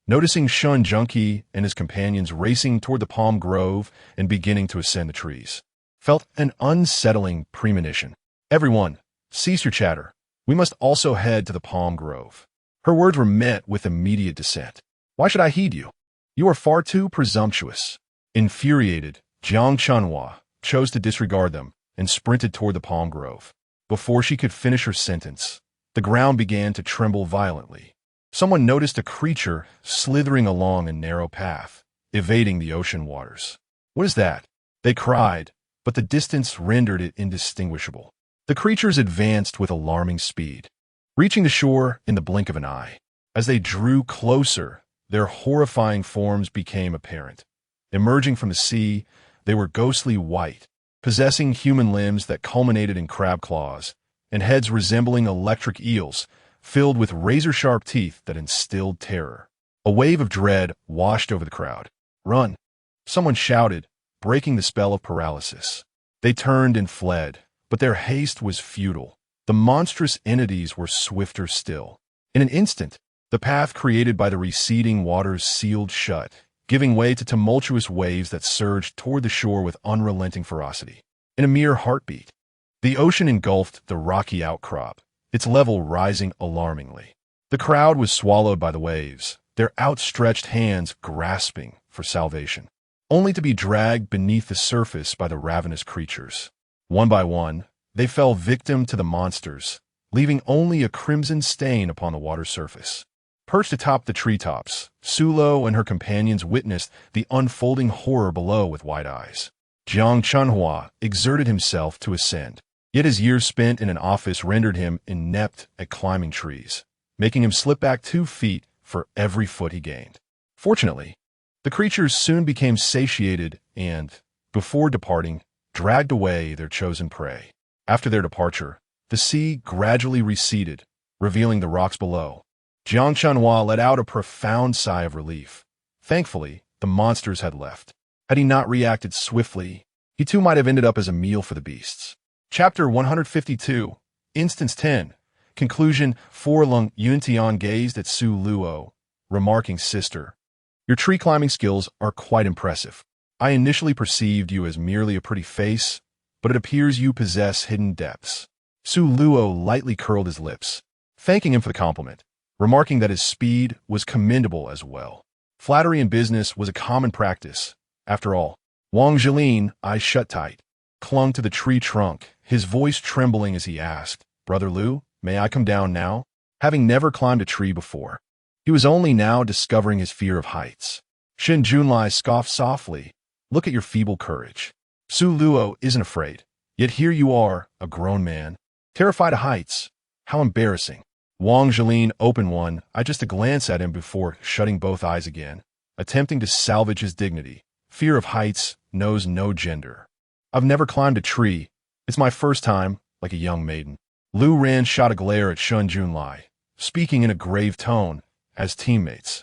noticing Shun Junki and his companions racing toward the palm grove and beginning to ascend the trees, felt an unsettling premonition. "Everyone, cease your chatter. We must also head to the palm grove." Her words were met with immediate dissent. "Why should I heed you? You are far too presumptuous." Infuriated, Jiang Chunhua chose to disregard them and sprinted toward the palm grove. Before she could finish her sentence, the ground began to tremble violently. Someone noticed a creature slithering along a narrow path, evading the ocean waters. "What is that?" they cried, but the distance rendered it indistinguishable. The creatures advanced with alarming speed, reaching the shore in the blink of an eye. As they drew closer, their horrifying forms became apparent. Emerging from the sea, they were ghostly white, possessing human limbs that culminated in crab claws, and heads resembling electric eels, filled with razor-sharp teeth that instilled terror. A wave of dread washed over the crowd. "Run!" someone shouted, breaking the spell of paralysis. They turned and fled, but their haste was futile. The monstrous entities were swifter still. In an instant, the path created by the receding waters sealed shut, giving way to tumultuous waves that surged toward the shore with unrelenting ferocity. In a mere heartbeat, the ocean engulfed the rocky outcrop, its level rising alarmingly. The crowd was swallowed by the waves, their outstretched hands grasping for salvation, only to be dragged beneath the surface by the ravenous creatures. One by one, they fell victim to the monsters, leaving only a crimson stain upon the water's surface. Perched atop the treetops, Sulo and her companions witnessed the unfolding horror below with wide eyes. Jiang Chunhua exerted himself to ascend, yet his years spent in an office rendered him inept at climbing trees, making him slip back 2 feet for every foot he gained. Fortunately, the creatures soon became satiated and, before departing, dragged away their chosen prey. After their departure, the sea gradually receded, revealing the rocks below. Jiang Chunhua let out a profound sigh of relief. Thankfully, the monsters had left. Had he not reacted swiftly, he too might have ended up as a meal for the beasts. Chapter 152, Instance 10, Conclusion. Lung Yuntian gazed at Su Luo, remarking, "Sister, your tree climbing skills are quite impressive. I initially perceived you as merely a pretty face, but it appears you possess hidden depths." Su Luo lightly curled his lips, thanking him for the compliment, remarking that his speed was commendable as well. Flattery in business was a common practice. After all, Wang Jilin, eyes shut tight, clung to the tree trunk, his voice trembling as he asked, "Brother Lu, may I come down now?" Having never climbed a tree before, he was only now discovering his fear of heights. Shen Junlai scoffed softly, "Look at your feeble courage. Su Luo isn't afraid, yet here you are, a grown man, terrified of heights. How embarrassing." Wang Jilin opened one eye just to glance at him before shutting both eyes again, attempting to salvage his dignity. Fear of heights knows no gender. "I've never climbed a tree. It's my first time, like a young maiden." Lu Ran shot a glare at Shun Junlai, speaking in a grave tone, as teammates.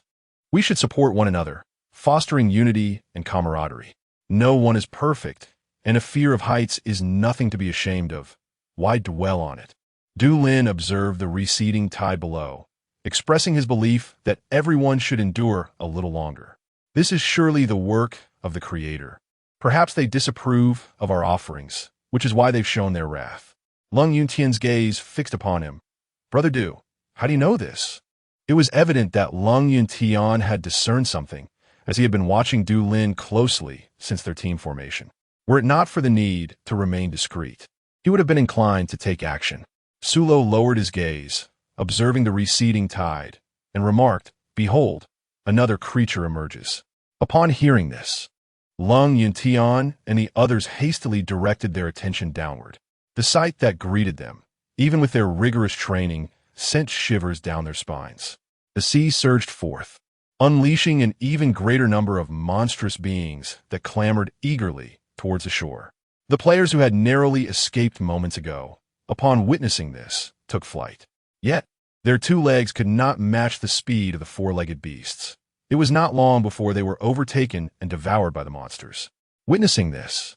"We should support one another, fostering unity and camaraderie. No one is perfect, and a fear of heights is nothing to be ashamed of. Why dwell on it?" Du Lin observed the receding tide below, expressing his belief that everyone should endure a little longer. "This is surely the work of the Creator. Perhaps they disapprove of our offerings, which is why they've shown their wrath." Lung Yuntian's gaze fixed upon him. "Brother Du, how do you know this?" It was evident that Lung Yuntian had discerned something, as he had been watching Du Lin closely since their team formation. Were it not for the need to remain discreet, he would have been inclined to take action. Sulo lowered his gaze, observing the receding tide, and remarked, "Behold, another creature emerges." Upon hearing this, Lung Yuntian and the others hastily directed their attention downward. The sight that greeted them, even with their rigorous training, sent shivers down their spines. The sea surged forth, unleashing an even greater number of monstrous beings that clamored eagerly towards the shore. The players who had narrowly escaped moments ago, upon witnessing this, took flight. Yet, their 2 legs could not match the speed of the 4-legged beasts. It was not long before they were overtaken and devoured by the monsters. Witnessing this,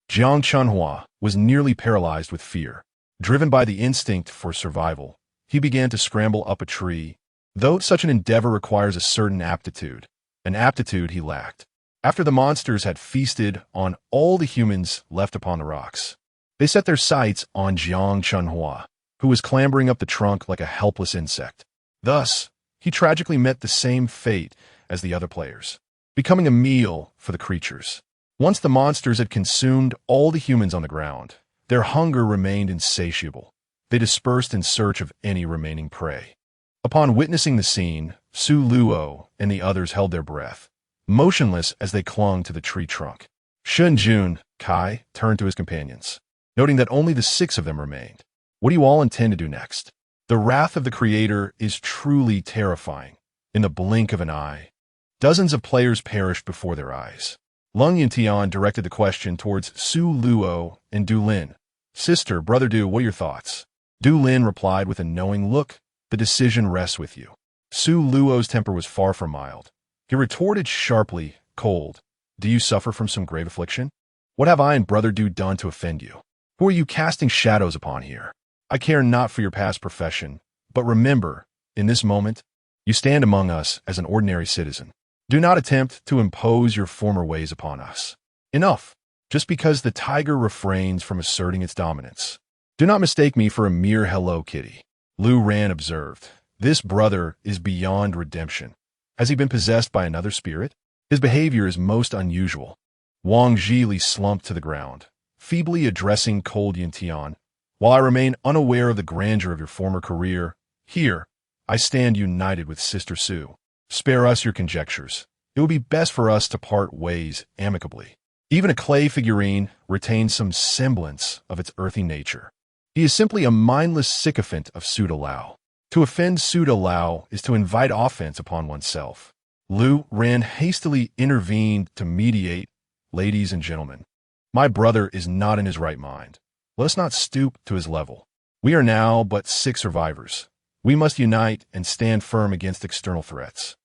Jiang Chunhua was nearly paralyzed with fear. Driven by the instinct for survival, he began to scramble up a tree, though such an endeavor requires a certain aptitude, an aptitude he lacked. After the monsters had feasted on all the humans left upon the rocks, they set their sights on Jiang Chunhua, who was clambering up the trunk like a helpless insect. Thus, he tragically met the same fate as the other players, becoming a meal for the creatures. Once the monsters had consumed all the humans on the ground, their hunger remained insatiable. They dispersed in search of any remaining prey. Upon witnessing the scene, Su Luo and the others held their breath, motionless as they clung to the tree trunk. Shun Jun Kai turned to his companions, noting that only the 6 of them remained. What do you all intend to do next? The wrath of the Creator is truly terrifying. In the blink of an eye, dozens of players perished before their eyes. Lung Yuntian directed the question towards Su Luo and Du Lin. Sister, Brother Du, what are your thoughts? Du Lin replied with a knowing look. The decision rests with you. Su Luo's temper was far from mild. He retorted sharply, cold. Do you suffer from some grave affliction? What have I and Brother Du done to offend you? Who are you casting shadows upon here? I care not for your past profession, but remember, in this moment, you stand among us as an ordinary citizen. Do not attempt to impose your former ways upon us. Enough. Just because the tiger refrains from asserting its dominance. Do not mistake me for a mere Hello Kitty. Lu Ran observed. This brother is beyond redemption. Has he been possessed by another spirit? His behavior is most unusual. Wang Zhili slumped to the ground, feebly addressing Cold Yintian. While I remain unaware of the grandeur of your former career, here, I stand united with Sister Su. Spare us your conjectures. It would be best for us to part ways amicably. Even a clay figurine retains some semblance of its earthy nature. He is simply a mindless sycophant of Suda Lao. To offend Suda Lao is to invite offense upon oneself. Lu Ran hastily intervened to mediate. Ladies and gentlemen, my brother is not in his right mind. Let us not stoop to his level. We are now but 6 survivors. We must unite and stand firm against external threats.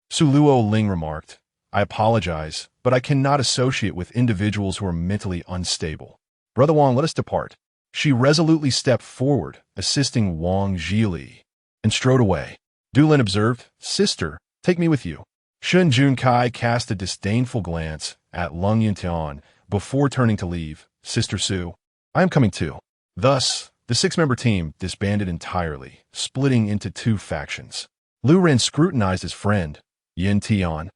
Su Luo Ling remarked, I apologize, but I cannot associate with individuals who are mentally unstable. Brother Wang, let us depart. She resolutely stepped forward, assisting Wang Zhili, and strode away. Du Lin observed, Sister, take me with you. Shun Jun Kai cast a disdainful glance at Lung Yintian before turning to leave. Sister Su, I am coming too. Thus, the 6-member team disbanded entirely, splitting into 2 factions. Lu Ran scrutinized his friend, Yin Tian.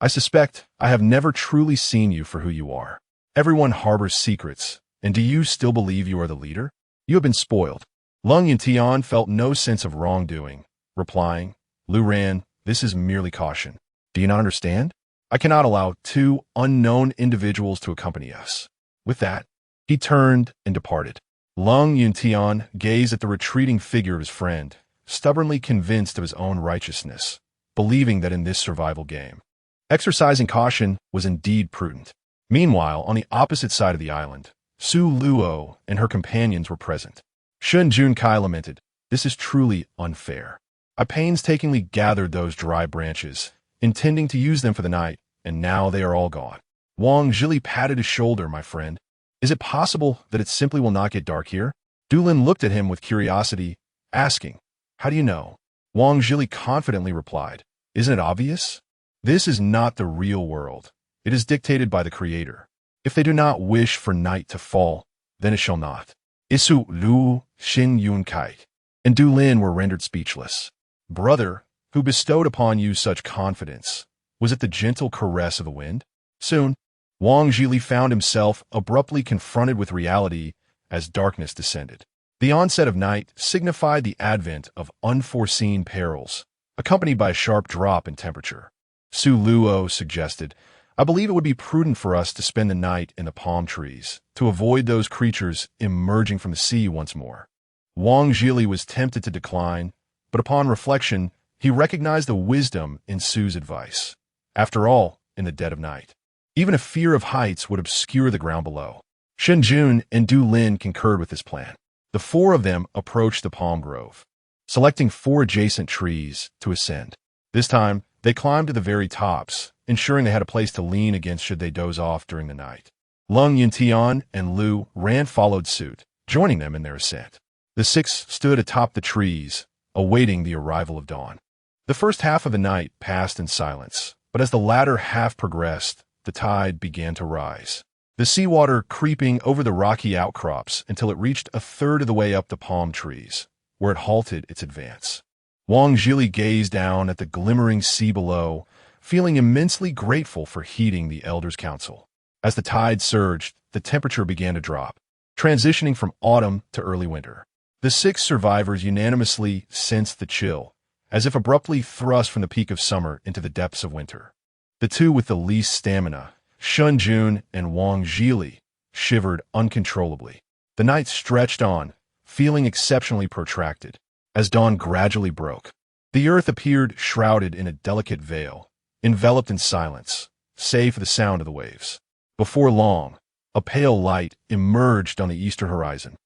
I suspect I have never truly seen you for who you are. Everyone harbors secrets, and do you still believe you are the leader? You have been spoiled. Lung Yintian felt no sense of wrongdoing, replying, Lu Ran, this is merely caution. Do you not understand? I cannot allow 2 unknown individuals to accompany us. With that, he turned and departed. Lung Yuntian gazed at the retreating figure of his friend, stubbornly convinced of his own righteousness, believing that in this survival game, exercising caution was indeed prudent. Meanwhile, on the opposite side of the island, Su Luo and her companions were present. Shun Jun Kai lamented, this is truly unfair. I painstakingly gathered those dry branches, intending to use them for the night, and now they are all gone. Wang Zhili patted his shoulder, my friend. Is it possible that it simply will not get dark here? Du Lin looked at him with curiosity, asking, how do you know? Wang Zhili confidently replied, isn't it obvious? This is not the real world. It is dictated by the Creator. If they do not wish for night to fall, then it shall not. Isu Lu Xin Yun Kai and Du Lin were rendered speechless. Brother, who bestowed upon you such confidence, was it the gentle caress of the wind? Soon, Wang Zhili found himself abruptly confronted with reality as darkness descended. The onset of night signified the advent of unforeseen perils, accompanied by a sharp drop in temperature. Su Luo suggested, I believe it would be prudent for us to spend the night in the palm trees, to avoid those creatures emerging from the sea once more. Wang Zhili was tempted to decline, but upon reflection, he recognized the wisdom in Su's advice. After all, in the dead of night, even a fear of heights would obscure the ground below. Shen Jun and Du Lin concurred with this plan. The 4 of them approached the palm grove, selecting 4 adjacent trees to ascend. This time, they climbed to the very tops, ensuring they had a place to lean against should they doze off during the night. Lung Yuntian and Lu Ran followed suit, joining them in their ascent. The 6 stood atop the trees, awaiting the arrival of dawn. The first half of the night passed in silence, but as the latter half progressed, the tide began to rise. The seawater creeping over the rocky outcrops until it reached a third of the way up the palm trees, where it halted its advance. Wang Zhili gazed down at the glimmering sea below, feeling immensely grateful for heeding the elders' counsel. As the tide surged, the temperature began to drop, transitioning from autumn to early winter. The 6 survivors unanimously sensed the chill, as if abruptly thrust from the peak of summer into the depths of winter. The 2 with the least stamina, Shun Jun and Wang Zhili, shivered uncontrollably. The night stretched on, feeling exceptionally protracted. As dawn gradually broke, the earth appeared shrouded in a delicate veil, enveloped in silence, save for the sound of the waves. Before long, a pale light emerged on the eastern horizon,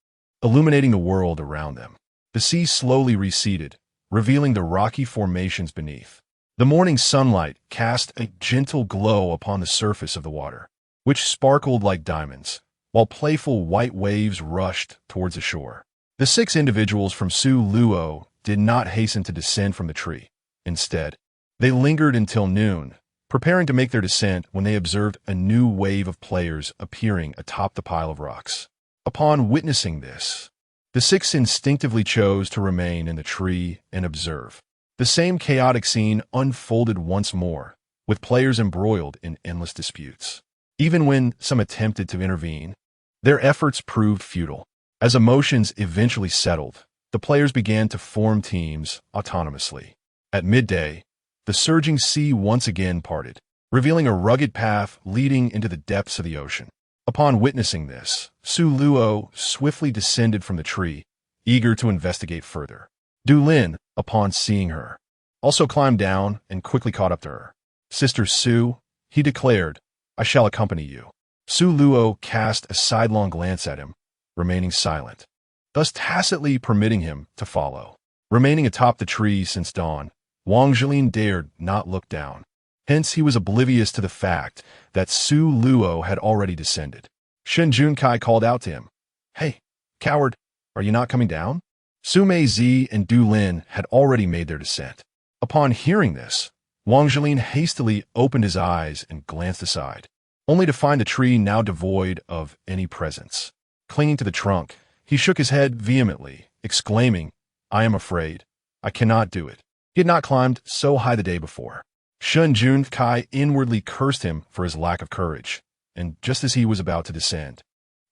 illuminating the world around them. The sea slowly receded, revealing the rocky formations beneath. The morning sunlight cast a gentle glow upon the surface of the water, which sparkled like diamonds, while playful white waves rushed towards the shore. The 6 individuals from Su Luo did not hasten to descend from the tree. Instead, they lingered until noon, preparing to make their descent when they observed a new wave of players appearing atop the pile of rocks. Upon witnessing this, the 6 instinctively chose to remain in the tree and observe. The same chaotic scene unfolded once more, with players embroiled in endless disputes. Even when some attempted to intervene, their efforts proved futile. As emotions eventually settled, the players began to form teams autonomously. At midday, the surging sea once again parted, revealing a rugged path leading into the depths of the ocean. Upon witnessing this, Su Luo swiftly descended from the tree, eager to investigate further. Du Lin, upon seeing her, also climbed down and quickly caught up to her. "Sister Su," he declared, "I shall accompany you." Su Luo cast a sidelong glance at him, remaining silent, thus tacitly permitting him to follow. Remaining atop the tree since dawn, Wang Zhilin dared not look down. Hence he was oblivious to the fact that Su Luo had already descended. Shen Junkai called out to him, "Hey, coward, are you not coming down?" Su Meizi and Du Lin had already made their descent. Upon hearing this, Wang Zhilin hastily opened his eyes and glanced aside, only to find the tree now devoid of any presence. Clinging to the trunk, he shook his head vehemently, exclaiming, "I am afraid. I cannot do it." He had not climbed so high the day before. Shun Junkai inwardly cursed him for his lack of courage, and just as he was about to descend,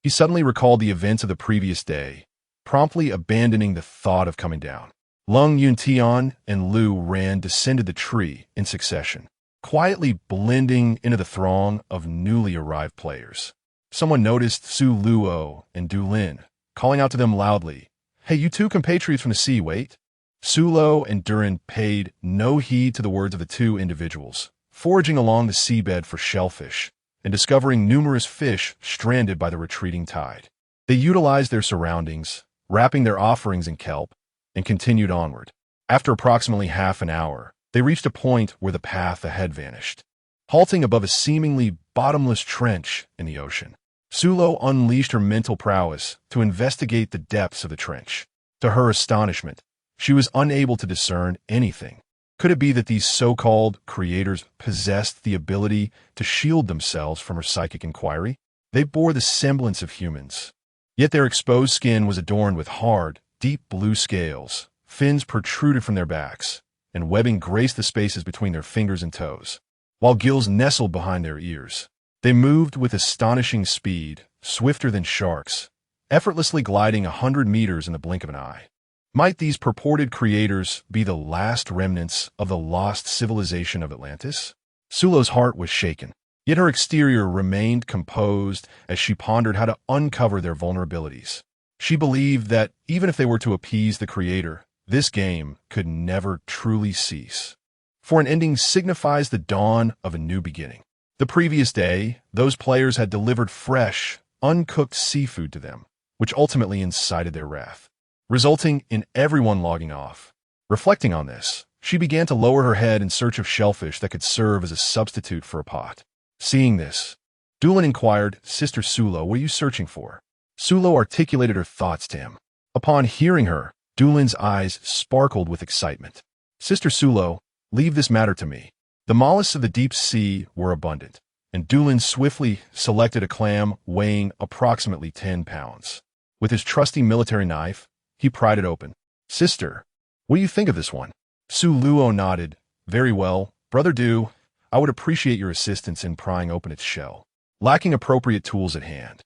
he suddenly recalled the events of the previous day, promptly abandoning the thought of coming down. Lung Yuntian and Lu Ran descended the tree in succession, quietly blending into the throng of newly arrived players. Someone noticed Su Luo and Du Lin, calling out to them loudly, "Hey, you 2 compatriots from the sea, wait." Su Luo and Durin paid no heed to the words of the 2 individuals, foraging along the seabed for shellfish and discovering numerous fish stranded by the retreating tide. They utilized their surroundings, wrapping their offerings in kelp, and continued onward. After approximately half an hour, they reached a point where the path ahead vanished, halting above a seemingly bottomless trench in the ocean. Su Luo unleashed her mental prowess to investigate the depths of the trench. To her astonishment, she was unable to discern anything. Could it be that these so-called creators possessed the ability to shield themselves from her psychic inquiry? They bore the semblance of humans, yet their exposed skin was adorned with hard, deep blue scales, fins protruded from their backs, and webbing graced the spaces between their fingers and toes, while gills nestled behind their ears. They moved with astonishing speed, swifter than sharks, effortlessly gliding 100 meters in the blink of an eye. Might these purported creators be the last remnants of the lost civilization of Atlantis? Su Luo's heart was shaken, yet her exterior remained composed as she pondered how to uncover their vulnerabilities. She believed that even if they were to appease the creator, this game could never truly cease. For an ending signifies the dawn of a new beginning. The previous day, those players had delivered fresh, uncooked seafood to them, which ultimately incited their wrath, resulting in everyone logging off. Reflecting on this, she began to lower her head in search of shellfish that could serve as a substitute for a pot. Seeing this, Du Lin inquired, "Sister Su Luo, what are you searching for?" Su Luo articulated her thoughts to him. Upon hearing her, Du Lin's eyes sparkled with excitement. "Sister Su Luo, leave this matter to me." The mollusks of the deep sea were abundant, and Du Lin swiftly selected a clam weighing approximately 10 pounds. With his trusty military knife, he pried it open. "Sister, what do you think of this one?" Su Luo nodded. "Very well, Brother Du, I would appreciate your assistance in prying open its shell." lacking appropriate tools at hand.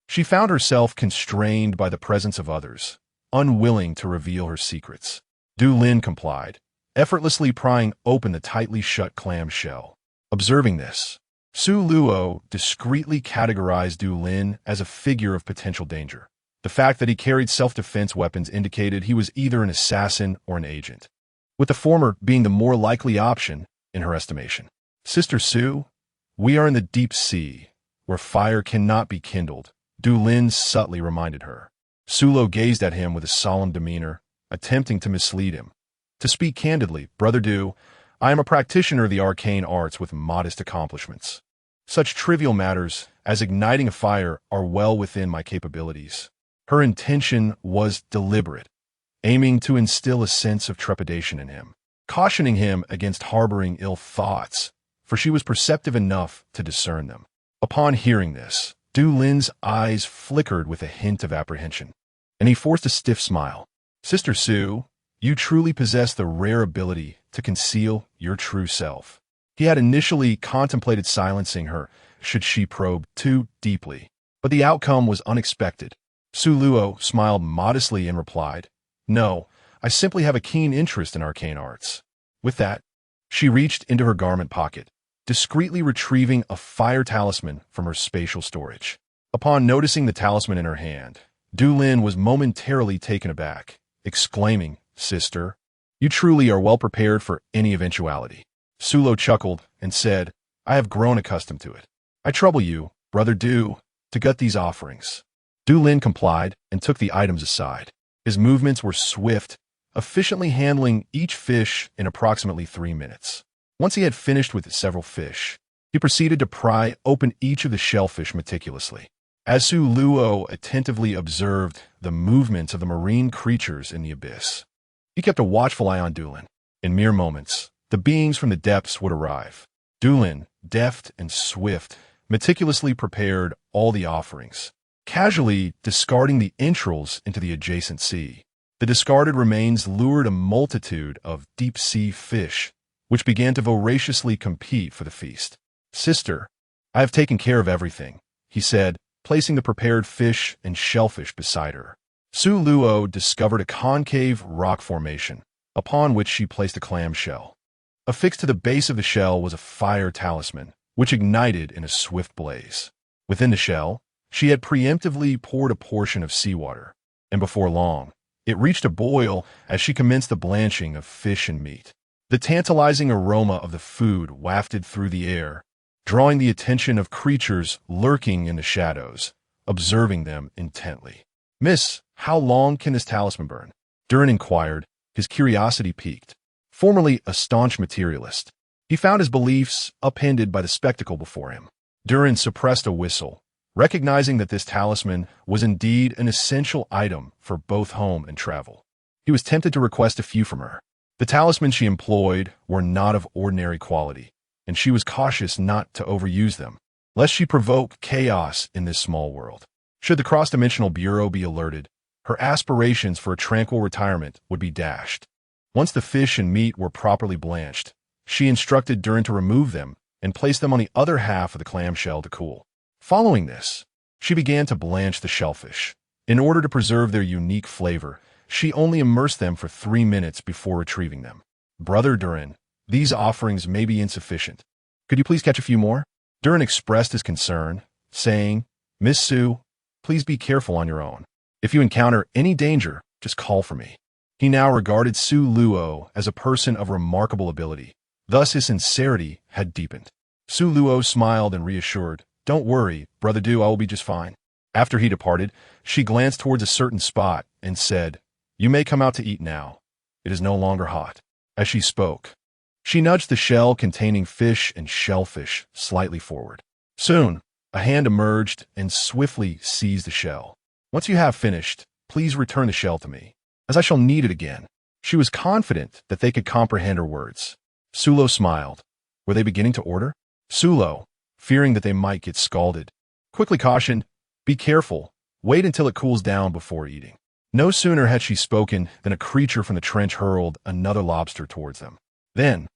She found herself constrained by the presence of others, unwilling to reveal her secrets. Du-Lin complied, effortlessly prying open the tightly shut clam shell. Observing this, Su Luo discreetly categorized Du-Lin as a figure of potential danger. The fact that he carried self-defense weapons indicated he was either an assassin or an agent, with the former being the more likely option in her estimation. Sister Su, we are in the deep sea, where fire cannot be kindled, Du-Lin subtly reminded her. Su Luo gazed at him with a solemn demeanor, attempting to mislead him. To speak candidly, Brother Du, I am a practitioner of the arcane arts with modest accomplishments. Such trivial matters as igniting a fire are well within my capabilities. Her intention was deliberate, aiming to instill a sense of trepidation in him, cautioning him against harboring ill thoughts, for she was perceptive enough to discern them. Upon hearing this, Du-Lin's eyes flickered with a hint of apprehension, and he forced a stiff smile. Sister Su, you truly possess the rare ability to conceal your true self. He had initially contemplated silencing her should she probe too deeply, but the outcome was unexpected. Su Luo smiled modestly and replied, No, I simply have a keen interest in arcane arts. With that, she reached into her garment pocket, discreetly retrieving a fire talisman from her spatial storage. Upon noticing the talisman in her hand, Du-Lin was momentarily taken aback, exclaiming, Sister, you truly are well prepared for any eventuality. Su Luo chuckled and said, I have grown accustomed to it. I trouble you, Brother Du, to gut these offerings. Du-Lin complied and took the items aside. His movements were swift, efficiently handling each fish in approximately 3 minutes. Once he had finished with several fish, he proceeded to pry open each of the shellfish meticulously. As Su Luo attentively observed the movements of the marine creatures in the abyss, he kept a watchful eye on Du-Lin. In mere moments, the beings from the depths would arrive. Du-Lin, deft and swift, meticulously prepared all the offerings, casually discarding the entrails into the adjacent sea. The discarded remains lured a multitude of deep-sea fish, which began to voraciously compete for the feast. Sister, I have taken care of everything, he said, placing the prepared fish and shellfish beside her. Su Luo discovered a concave rock formation, upon which she placed a clam shell. Affixed to the base of the shell was a fire talisman, which ignited in a swift blaze. Within the shell, she had preemptively poured a portion of seawater, and before long, it reached a boil as she commenced the blanching of fish and meat. The tantalizing aroma of the food wafted through the air, drawing the attention of creatures lurking in the shadows, observing them intently. Miss, how long can this talisman burn? Du-Lin inquired, his curiosity piqued. Formerly a staunch materialist, he found his beliefs upended by the spectacle before him. Du-Lin suppressed a whistle, recognizing that this talisman was indeed an essential item for both home and travel. He was tempted to request a few from her. The talismans she employed were not of ordinary quality, and she was cautious not to overuse them, lest she provoke chaos in this small world. Should the cross-dimensional bureau be alerted, her aspirations for a tranquil retirement would be dashed. Once the fish and meat were properly blanched, she instructed Du-Lin to remove them and place them on the other half of the clamshell to cool. Following this, she began to blanch the shellfish. In order to preserve their unique flavor, she only immersed them for 3 minutes before retrieving them. Brother Du-Lin, these offerings may be insufficient. Could you please catch a few more? Du-Lin expressed his concern, saying, Miss Su, please be careful on your own. If you encounter any danger, just call for me. He now regarded Su Luo as a person of remarkable ability. Thus his sincerity had deepened. Su Luo smiled and reassured, Don't worry, Brother Du, I will be just fine. After he departed, she glanced towards a certain spot and said, You may come out to eat now. It is no longer hot. As she spoke, she nudged the shell containing fish and shellfish slightly forward. Soon, a hand emerged and swiftly seized the shell. Once you have finished, please return the shell to me, as I shall need it again. She was confident that they could comprehend her words. Su Luo smiled. Were they beginning to order? Su Luo, fearing that they might get scalded, quickly cautioned, Be careful, wait until it cools down before eating. No sooner had she spoken than a creature from the trench hurled another lobster towards them. Then,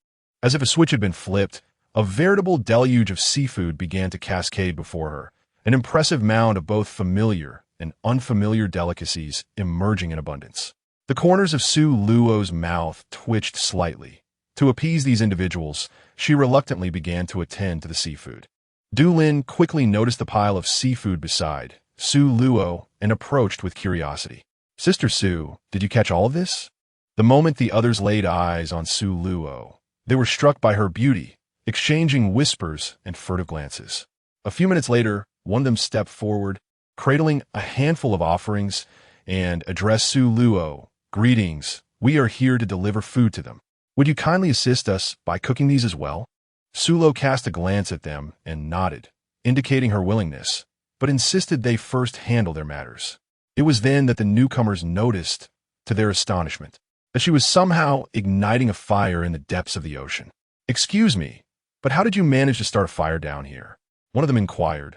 as if a switch had been flipped, A veritable deluge of seafood began to cascade before her, an impressive mound of both familiar and unfamiliar delicacies emerging in abundance. The corners of Su Luo's mouth twitched slightly. To appease these individuals, she reluctantly began to attend to the seafood. Du Lin quickly noticed the pile of seafood beside Su Luo and approached with curiosity. "Sister Su, did you catch all of this?" The moment the others laid eyes on Su Luo, they were struck by her beauty, exchanging whispers and furtive glances. A few minutes later, one of them stepped forward, cradling a handful of offerings, and addressed Su Luo. "Greetings, we are here to deliver food to them. Would you kindly assist us by cooking these as well?" Su Luo cast a glance at them and nodded, indicating her willingness, but insisted they first handle their matters. It was then that the newcomers noticed, to their astonishment, that she was somehow igniting a fire in the depths of the ocean. "Excuse me, but how did you manage to start a fire down here?" one of them inquired,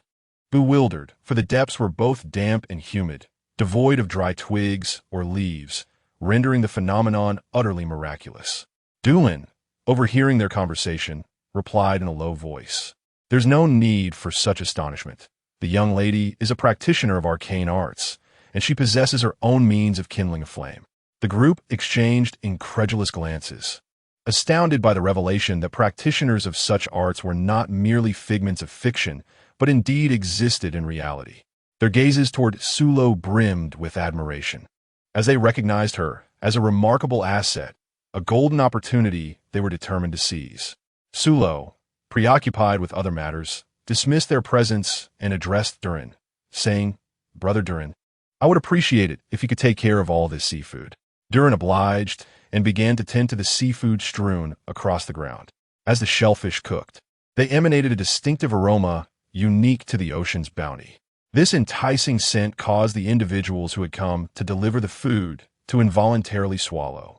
bewildered, for the depths were both damp and humid, devoid of dry twigs or leaves, rendering the phenomenon utterly miraculous. Du Lin, overhearing their conversation, replied in a low voice, "There's no need for such astonishment. The young lady is a practitioner of arcane arts, and she possesses her own means of kindling a flame." The group exchanged incredulous glances, astounded by the revelation that practitioners of such arts were not merely figments of fiction, but indeed existed in reality. Their gazes toward Su Luo brimmed with admiration, as they recognized her as a remarkable asset, a golden opportunity they were determined to seize. Su Luo, preoccupied with other matters, dismissed their presence and addressed Durin, saying, "Brother Durin, I would appreciate it if you could take care of all this seafood." Durin obliged and began to tend to the seafood strewn across the ground. As the shellfish cooked, they emanated a distinctive aroma unique to the ocean's bounty. This enticing scent caused the individuals who had come to deliver the food to involuntarily swallow.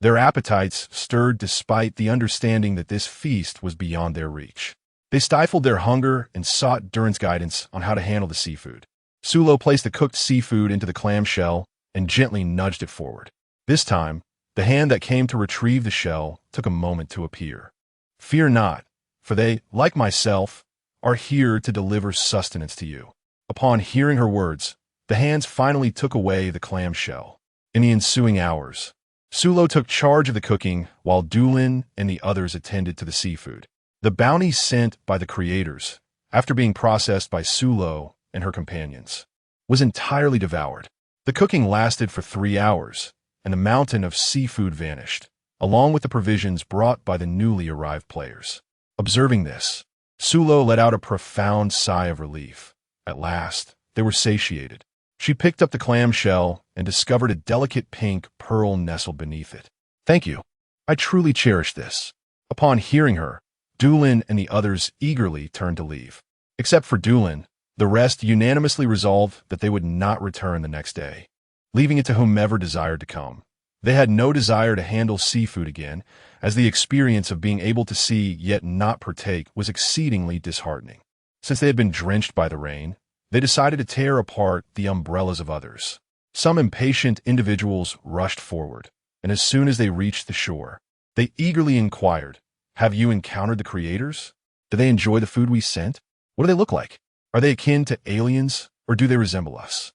Their appetites stirred despite the understanding that this feast was beyond their reach. They stifled their hunger and sought Durin's guidance on how to handle the seafood. Su Luo placed the cooked seafood into the clamshell and gently nudged it forward. This time, the hand that came to retrieve the shell took a moment to appear. "Fear not, for they, like myself, are here to deliver sustenance to you." Upon hearing her words, the hands finally took away the clamshell. In the ensuing hours, Su Luo took charge of the cooking while Du Lin and the others attended to the seafood. The bounty sent by the creators, after being processed by Su Luo and her companions, was entirely devoured. The cooking lasted for 3 hours, and the mountain of seafood vanished, along with the provisions brought by the newly arrived players. Observing this, Su Luo let out a profound sigh of relief. At last, they were satiated. She picked up the clamshell and discovered a delicate pink pearl nestled beneath it. "Thank you. I truly cherish this." Upon hearing her, Du Lin and the others eagerly turned to leave. Except for Du Lin, the rest unanimously resolved that they would not return the next day, leaving it to whomever desired to come. They had no desire to handle seafood again, as the experience of being able to see yet not partake was exceedingly disheartening. Since they had been drenched by the rain, they decided to tear apart the umbrellas of others. Some impatient individuals rushed forward, and as soon as they reached the shore, they eagerly inquired, "Have you encountered the creators? Do they enjoy the food we sent? What do they look like? Are they akin to aliens, or do they resemble us?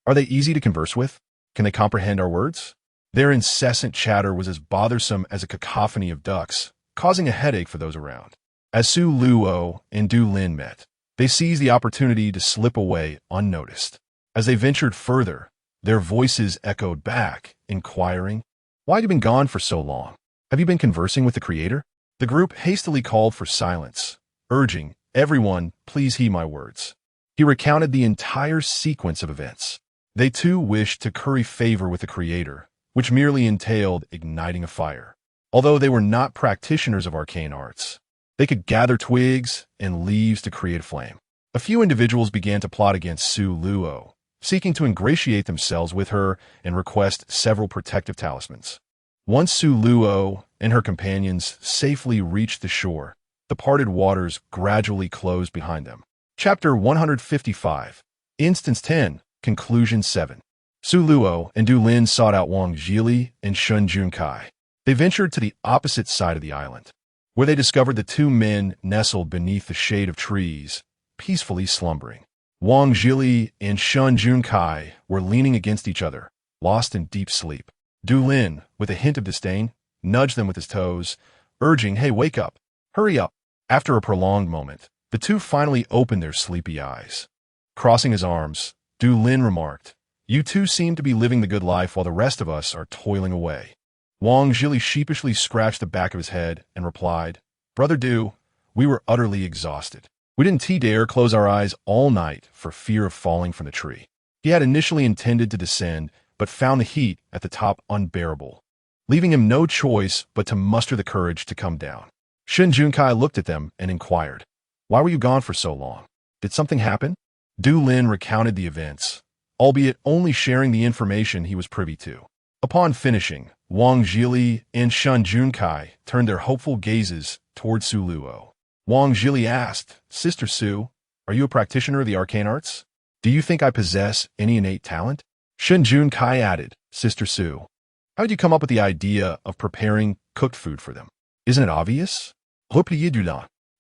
Are they easy to converse with? Can they comprehend our words?" Their incessant chatter was as bothersome as a cacophony of ducks, causing a headache for those around. As Su Luo and Du Lin met, they seized the opportunity to slip away unnoticed. As they ventured further, their voices echoed back, inquiring, "Why have you been gone for so long? Have you been conversing with the Creator?" The group hastily called for silence, urging, "Everyone, please heed my words." He recounted the entire sequence of events. They too wished to curry favor with the Creator, which merely entailed igniting a fire. Although they were not practitioners of arcane arts, they could gather twigs and leaves to create a flame. A few individuals began to plot against Su Luo, seeking to ingratiate themselves with her and request several protective talismans. Once Su Luo and her companions safely reached the shore, the parted waters gradually closed behind them. Chapter 155, Instance 10, Conclusion 7. Su Luo and Du Lin sought out Wang Jili and Shun Junkai. They ventured to the opposite side of the island. where they discovered the two men nestled beneath the shade of trees, peacefully slumbering. Wang Jili and Shun Junkai were leaning against each other, lost in deep sleep. Du Lin, with a hint of disdain, nudged them with his toes, urging, "Hey, wake up! Hurry up!" After a prolonged moment, the two finally opened their sleepy eyes. Crossing his arms, Du Lin remarked, "You two seem to be living the good life while the rest of us are toiling away." Wang Jili sheepishly scratched the back of his head and replied, "Brother Du, we were utterly exhausted. We didn't dare close our eyes all night for fear of falling from the tree." He had initially intended to descend, but found the heat at the top unbearable, leaving him no choice but to muster the courage to come down. Shin Junkai looked at them and inquired, "Why were you gone for so long? Did something happen?" Du Lin recounted the events, albeit only sharing the information he was privy to. Upon finishing, Wang Jili and Shun Junkai turned their hopeful gazes toward Su Luo. Wang Jili asked, "Sister Su, are you a practitioner of the arcane arts? Do you think I possess any innate talent?" Shun Junkai added, "Sister Su, how did you come up with the idea of preparing cooked food for them? Isn't it obvious?"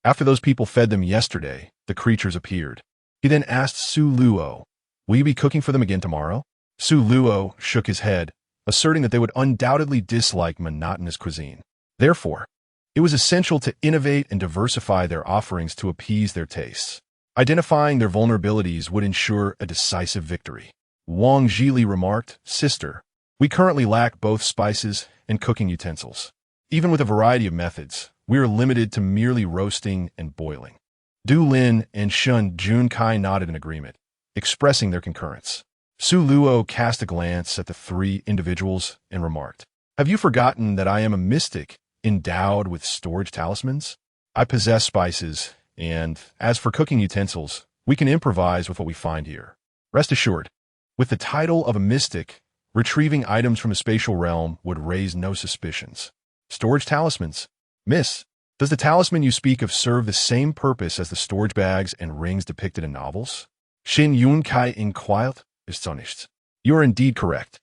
After those people fed them yesterday, the creatures appeared. He then asked Su Luo, "Will you be cooking for them again tomorrow?" Su Luo shook his head, asserting that they would undoubtedly dislike monotonous cuisine. Therefore, it was essential to innovate and diversify their offerings to appease their tastes. Identifying their vulnerabilities would ensure a decisive victory. Wang Jili remarked, "Sister, we currently lack both spices and cooking utensils. Even with a variety of methods, we are limited to merely roasting and boiling." Du Lin and Shun Junkai nodded in agreement, expressing their concurrence. Su Luo cast a glance at the three individuals and remarked, "Have you forgotten that I am a mystic endowed with storage talismans? I possess spices, and as for cooking utensils, we can improvise with what we find here. Rest assured, with the title of a mystic, retrieving items from the spatial realm would raise no suspicions." "Storage talismans? Miss, does the talisman you speak of serve the same purpose as the storage bags and rings depicted in novels?" Shin Yunkai inquired, astonished. "You are indeed correct.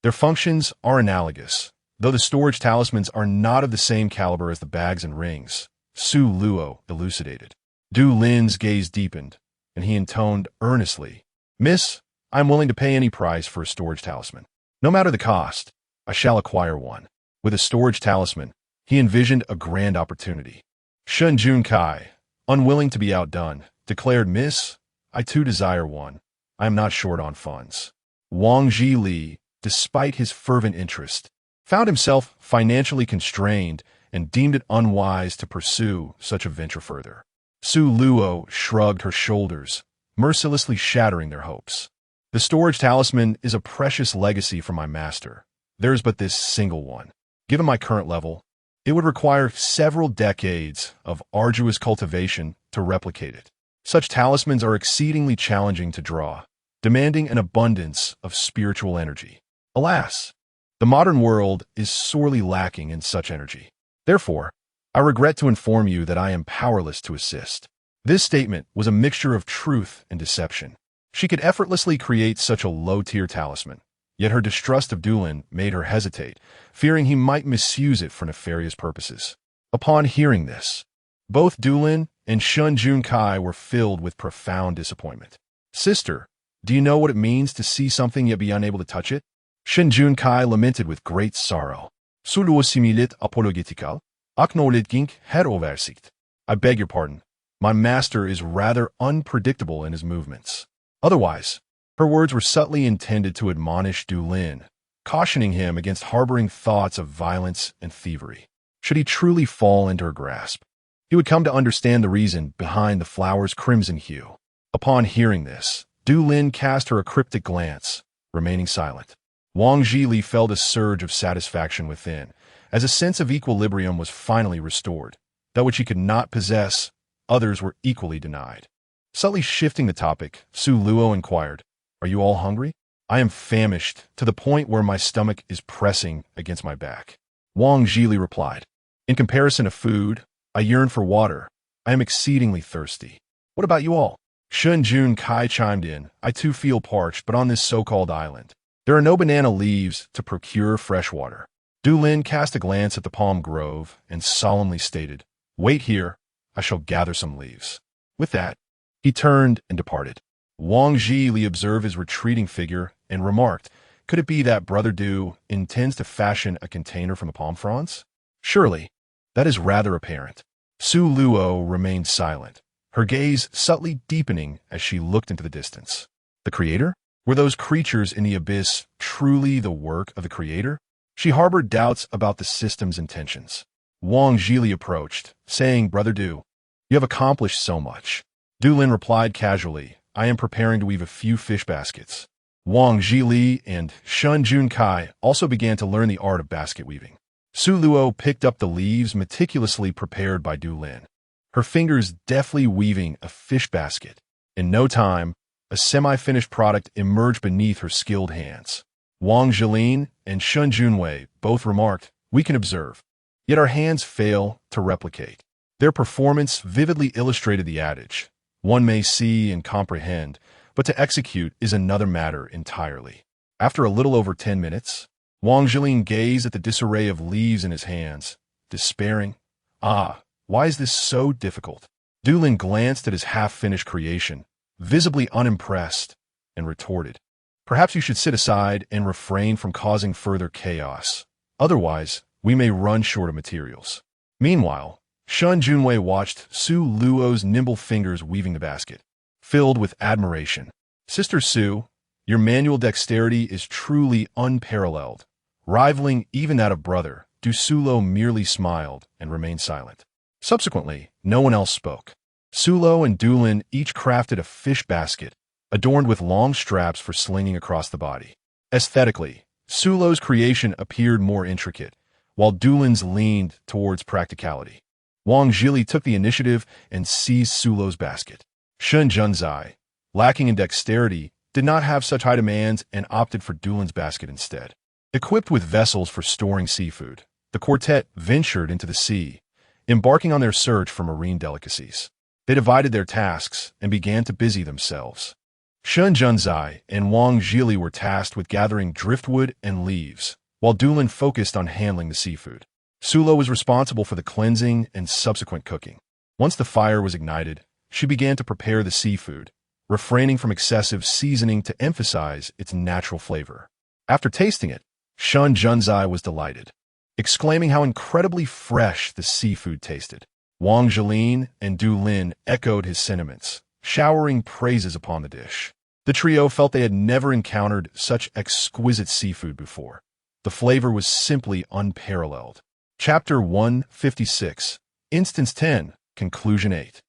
Their functions are analogous, though the storage talismans are not of the same caliber as the bags and rings," Su Luo elucidated. Du Lin's gaze deepened, and he intoned earnestly, "Miss, I am willing to pay any price for a storage talisman. No matter the cost, I shall acquire one." With a storage talisman, he envisioned a grand opportunity. Shun Junkai, unwilling to be outdone, declared, "Miss, I too desire one. I am not short on funds." Wang Jili, despite his fervent interest, found himself financially constrained and deemed it unwise to pursue such a venture further. Su Luo shrugged her shoulders, mercilessly shattering their hopes. "The storage talisman is a precious legacy from my master. There is but this single one. Given my current level, it would require several decades of arduous cultivation to replicate it. Such talismans are exceedingly challenging to draw, demanding an abundance of spiritual energy. Alas, the modern world is sorely lacking in such energy. Therefore, I regret to inform you that I am powerless to assist." This statement was a mixture of truth and deception. She could effortlessly create such a low-tier talisman, yet her distrust of Du Lin made her hesitate, fearing he might misuse it for nefarious purposes. Upon hearing this, both Du Lin and Shun Junkai were filled with profound disappointment. "Sister, do you know what it means to see something yet be unable to touch it?" Shun Junkai lamented with great sorrow. "Sulu similit apologetikal, aknolit gink her oversikt." "I beg your pardon. My master is rather unpredictable in his movements." Otherwise, her words were subtly intended to admonish Du Lin, cautioning him against harboring thoughts of violence and thievery. Should he truly fall into her grasp, he would come to understand the reason behind the flower's crimson hue. Upon hearing this, Du Lin cast her a cryptic glance, remaining silent. Wang Jili felt a surge of satisfaction within, as a sense of equilibrium was finally restored. That which he could not possess, others were equally denied. Subtly shifting the topic, Su Luo inquired, "Are you all hungry?" "I am famished to the point where my stomach is pressing against my back." Wang Jili replied, "In comparison to food, I yearn for water. I am exceedingly thirsty. What about you all?" Shun Junkai chimed in, "I too feel parched, but on this so-called island, there are no banana leaves to procure fresh water." Du Lin cast a glance at the palm grove and solemnly stated, Wait here, I shall gather some leaves. With that, he turned and departed. Wang Zhili observed his retreating figure and remarked, could it be that Brother Du intends to fashion a container from the palm fronds? Surely, that is rather apparent. Su Luo remained silent, her gaze subtly deepening as she looked into the distance. The Creator? Were those creatures in the abyss truly the work of the Creator? She harbored doubts about the system's intentions. Wang Zhili approached, saying, Brother Du, you have accomplished so much. Du Lin replied casually, I am preparing to weave a few fish baskets. Wang Zhili and Shun Junkai also began to learn the art of basket weaving. Su Luo picked up the leaves meticulously prepared by Du Lin, her fingers deftly weaving a fish basket. In no time, a semi-finished product emerged beneath her skilled hands. Wang Zhilin and Shun Junwei both remarked, we can observe, yet our hands fail to replicate. Their performance vividly illustrated the adage, one may see and comprehend, but to execute is another matter entirely. After a little over 10 minutes, Wang Zhilin gazed at the disarray of leaves in his hands, despairing. Why is this so difficult? Du Lin glanced at his half-finished creation, visibly unimpressed, and retorted, perhaps you should sit aside and refrain from causing further chaos. Otherwise, we may run short of materials. Meanwhile, Shun Junwei watched Su Luo's nimble fingers weaving the basket, filled with admiration. Sister Su, your manual dexterity is truly unparalleled, rivaling even that of brother. Du Sulo merely smiled and remained silent. Subsequently, no one else spoke. Sulo and Du Lin each crafted a fish basket, adorned with long straps for slinging across the body. Aesthetically, Sulo's creation appeared more intricate, while Du Lin's leaned towards practicality. Wang Zhili took the initiative and seized Sulo's basket. Shun Junzai, lacking in dexterity, did not have such high demands and opted for Du Lin's basket instead. Equipped with vessels for storing seafood, the quartet ventured into the sea, embarking on their search for marine delicacies. They divided their tasks and began to busy themselves. Shun Junzai and Wang Zhili were tasked with gathering driftwood and leaves, while Du Lin focused on handling the seafood. Sulo was responsible for the cleansing and subsequent cooking. Once the fire was ignited, she began to prepare the seafood, refraining from excessive seasoning to emphasize its natural flavor. After tasting it, Shun Junzai was delighted, exclaiming how incredibly fresh the seafood tasted. Wang Zhilin and Du Lin echoed his sentiments, showering praises upon the dish. The trio felt they had never encountered such exquisite seafood before. The flavor was simply unparalleled. Chapter 156, Instance 10, Conclusion 8.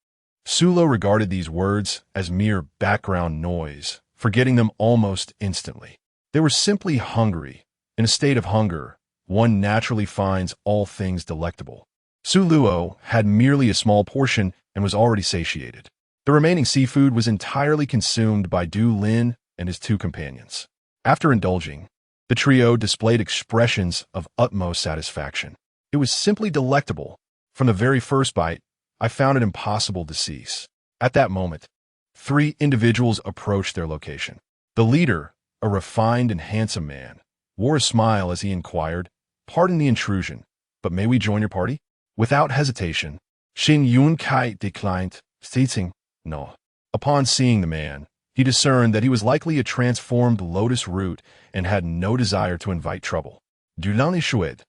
Sulo regarded these words as mere background noise, forgetting them almost instantly. They were simply hungry. In a state of hunger, one naturally finds all things delectable. Su Luo had merely a small portion and was already satiated. The remaining seafood was entirely consumed by Du Lin and his two companions. After indulging, the trio displayed expressions of utmost satisfaction. It was simply delectable. From the very first bite, I found it impossible to cease. At that moment, 3 individuals approached their location. The leader, a refined and handsome man, wore a smile as he inquired, pardon the intrusion, but may we join your party? Without hesitation, Xin Yunkai declined, stating, no. Upon seeing the man, he discerned that he was likely a transformed lotus root and had no desire to invite trouble. Du Lan Shued.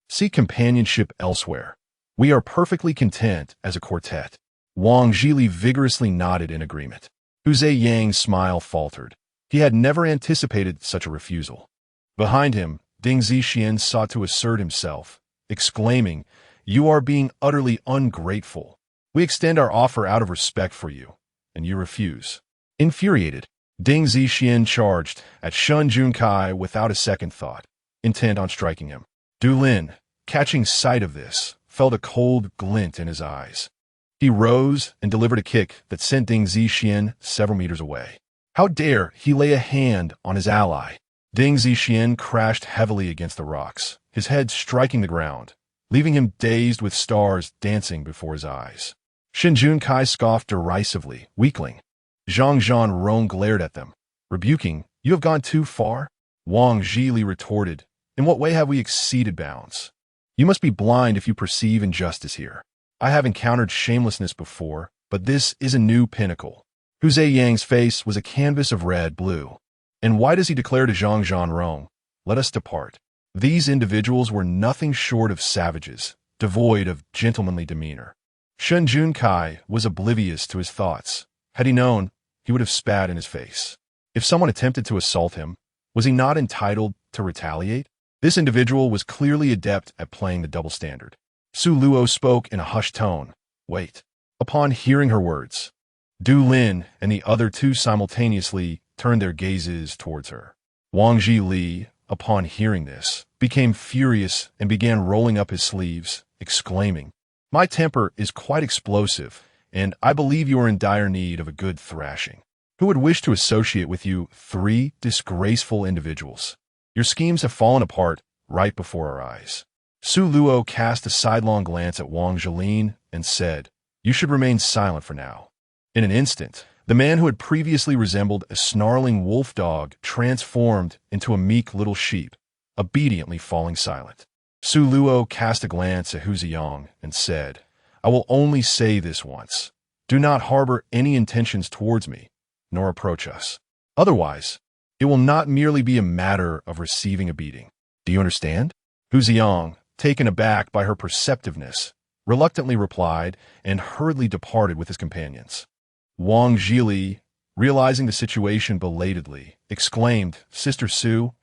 Seek companionship elsewhere. We are perfectly content as a quartet. Wang Zhili vigorously nodded in agreement. Hu Yang's smile faltered. He had never anticipated such a refusal. Behind him, Ding Zixian sought to assert himself, exclaiming, you are being utterly ungrateful. We extend our offer out of respect for you, and you refuse. Infuriated, Ding Zixian charged at Shun Junkai without a second thought, intent on striking him. Du Lin, catching sight of this, felt a cold glint in his eyes. He rose and delivered a kick that sent Ding Zixian several meters away. How dare he lay a hand on his ally? Ding Zixian crashed heavily against the rocks, his head striking the ground, leaving him dazed with stars dancing before his eyes. Shin Junkai scoffed derisively, weakling. Zhang Zhanrong glared at them, rebuking, you have gone too far? Wang Zhili retorted, in what way have we exceeded bounds? You must be blind if you perceive injustice here. I have encountered shamelessness before, but this is a new pinnacle. Hu Ziyang's face was a canvas of red, blue, and white as he declared to Zhang Zhanrong, "Let us depart." These individuals were nothing short of savages, devoid of gentlemanly demeanor. Shen Junkai was oblivious to his thoughts. Had he known, he would have spat in his face. If someone attempted to assault him, was he not entitled to retaliate? This individual was clearly adept at playing the double standard. Su Luo spoke in a hushed tone. "Wait." Upon hearing her words, Du Lin and the other two simultaneously turned their gazes towards her. Wang Zhili, upon hearing this, became furious and began rolling up his sleeves, exclaiming, "My temper is quite explosive, and I believe you are in dire need of a good thrashing. Who would wish to associate with you, three disgraceful individuals? Your schemes have fallen apart right before our eyes." Su Luo cast a sidelong glance at Wang Zhilin and said, "You should remain silent for now." In an instant, the man who had previously resembled a snarling wolf dog transformed into a meek little sheep, obediently falling silent. Su Luo cast a glance at Hu Ziyang and said, "I will only say this once. Do not harbor any intentions towards me, nor approach us. Otherwise, it will not merely be a matter of receiving a beating. Do you understand?" Hu Ziyang, taken aback by her perceptiveness, reluctantly replied and hurriedly departed with his companions. Wang Zhili, realizing the situation belatedly, exclaimed, "Sister Su,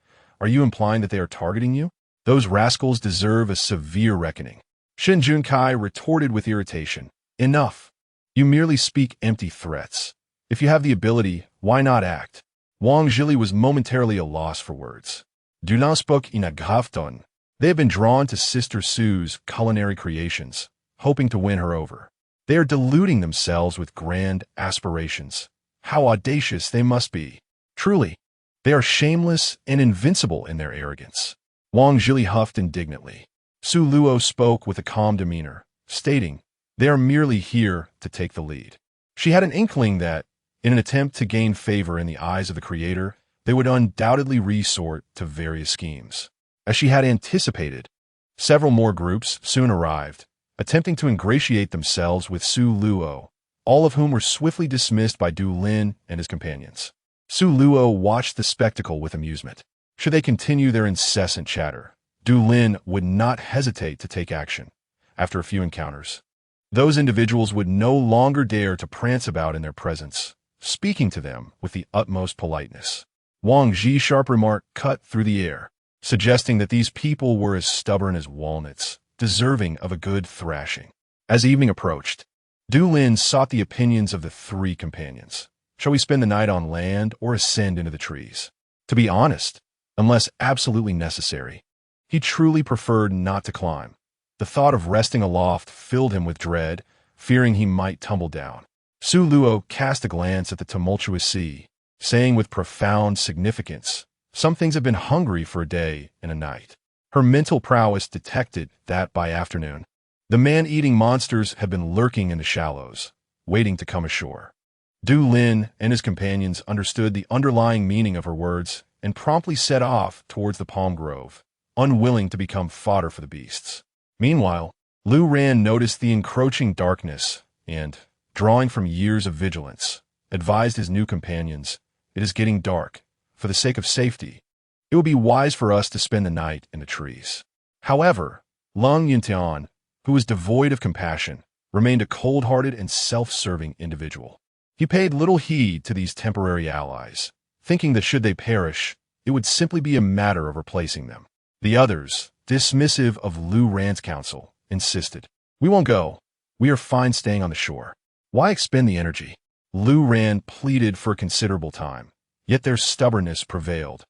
are you implying that they are targeting you? Those rascals deserve a severe reckoning." Shen Junkai retorted with irritation, "Enough. You merely speak empty threats. If you have the ability, why not act?" Wang Zhili was momentarily at a loss for words. Du Lao spoke in a gafton. They had been drawn to Sister Su's culinary creations, hoping to win her over. They are deluding themselves with grand aspirations. How audacious they must be. Truly, they are shameless and invincible in their arrogance. Wang Zhili huffed indignantly. Su Luo spoke with a calm demeanor, stating, "They are merely here to take the lead." She had an inkling that, in an attempt to gain favor in the eyes of the Creator, they would undoubtedly resort to various schemes. As she had anticipated, several more groups soon arrived, attempting to ingratiate themselves with Su Luo, all of whom were swiftly dismissed by Du Lin and his companions. Su Luo watched the spectacle with amusement. Should they continue their incessant chatter, Du Lin would not hesitate to take action. After a few encounters, those individuals would no longer dare to prance about in their presence, speaking to them with the utmost politeness. Wang Zhi's sharp remark cut through the air, suggesting that these people were as stubborn as walnuts, deserving of a good thrashing. As evening approached, Du Lin sought the opinions of the three companions. Shall we spend the night on land or ascend into the trees? To be honest, unless absolutely necessary, he truly preferred not to climb. The thought of resting aloft filled him with dread, fearing he might tumble down. Su Luo cast a glance at the tumultuous sea, saying with profound significance, "Some things have been hungry for a day and a night." Her mental prowess detected that by afternoon, the man-eating monsters had been lurking in the shallows, waiting to come ashore. Du Lin and his companions understood the underlying meaning of her words and promptly set off towards the palm grove, unwilling to become fodder for the beasts. Meanwhile, Lu Ran noticed the encroaching darkness and, drawing from years of vigilance, advised his new companions, "It is getting dark. For the sake of safety, it would be wise for us to spend the night in the trees." However, Lung Yintian, who was devoid of compassion, remained a cold-hearted and self-serving individual. He paid little heed to these temporary allies, thinking that should they perish, it would simply be a matter of replacing them. The others, dismissive of Lu Ran's counsel, insisted, "We won't go. We are fine staying on the shore. Why expend the energy?" Lu Ran pleaded for a considerable time, yet their stubbornness prevailed,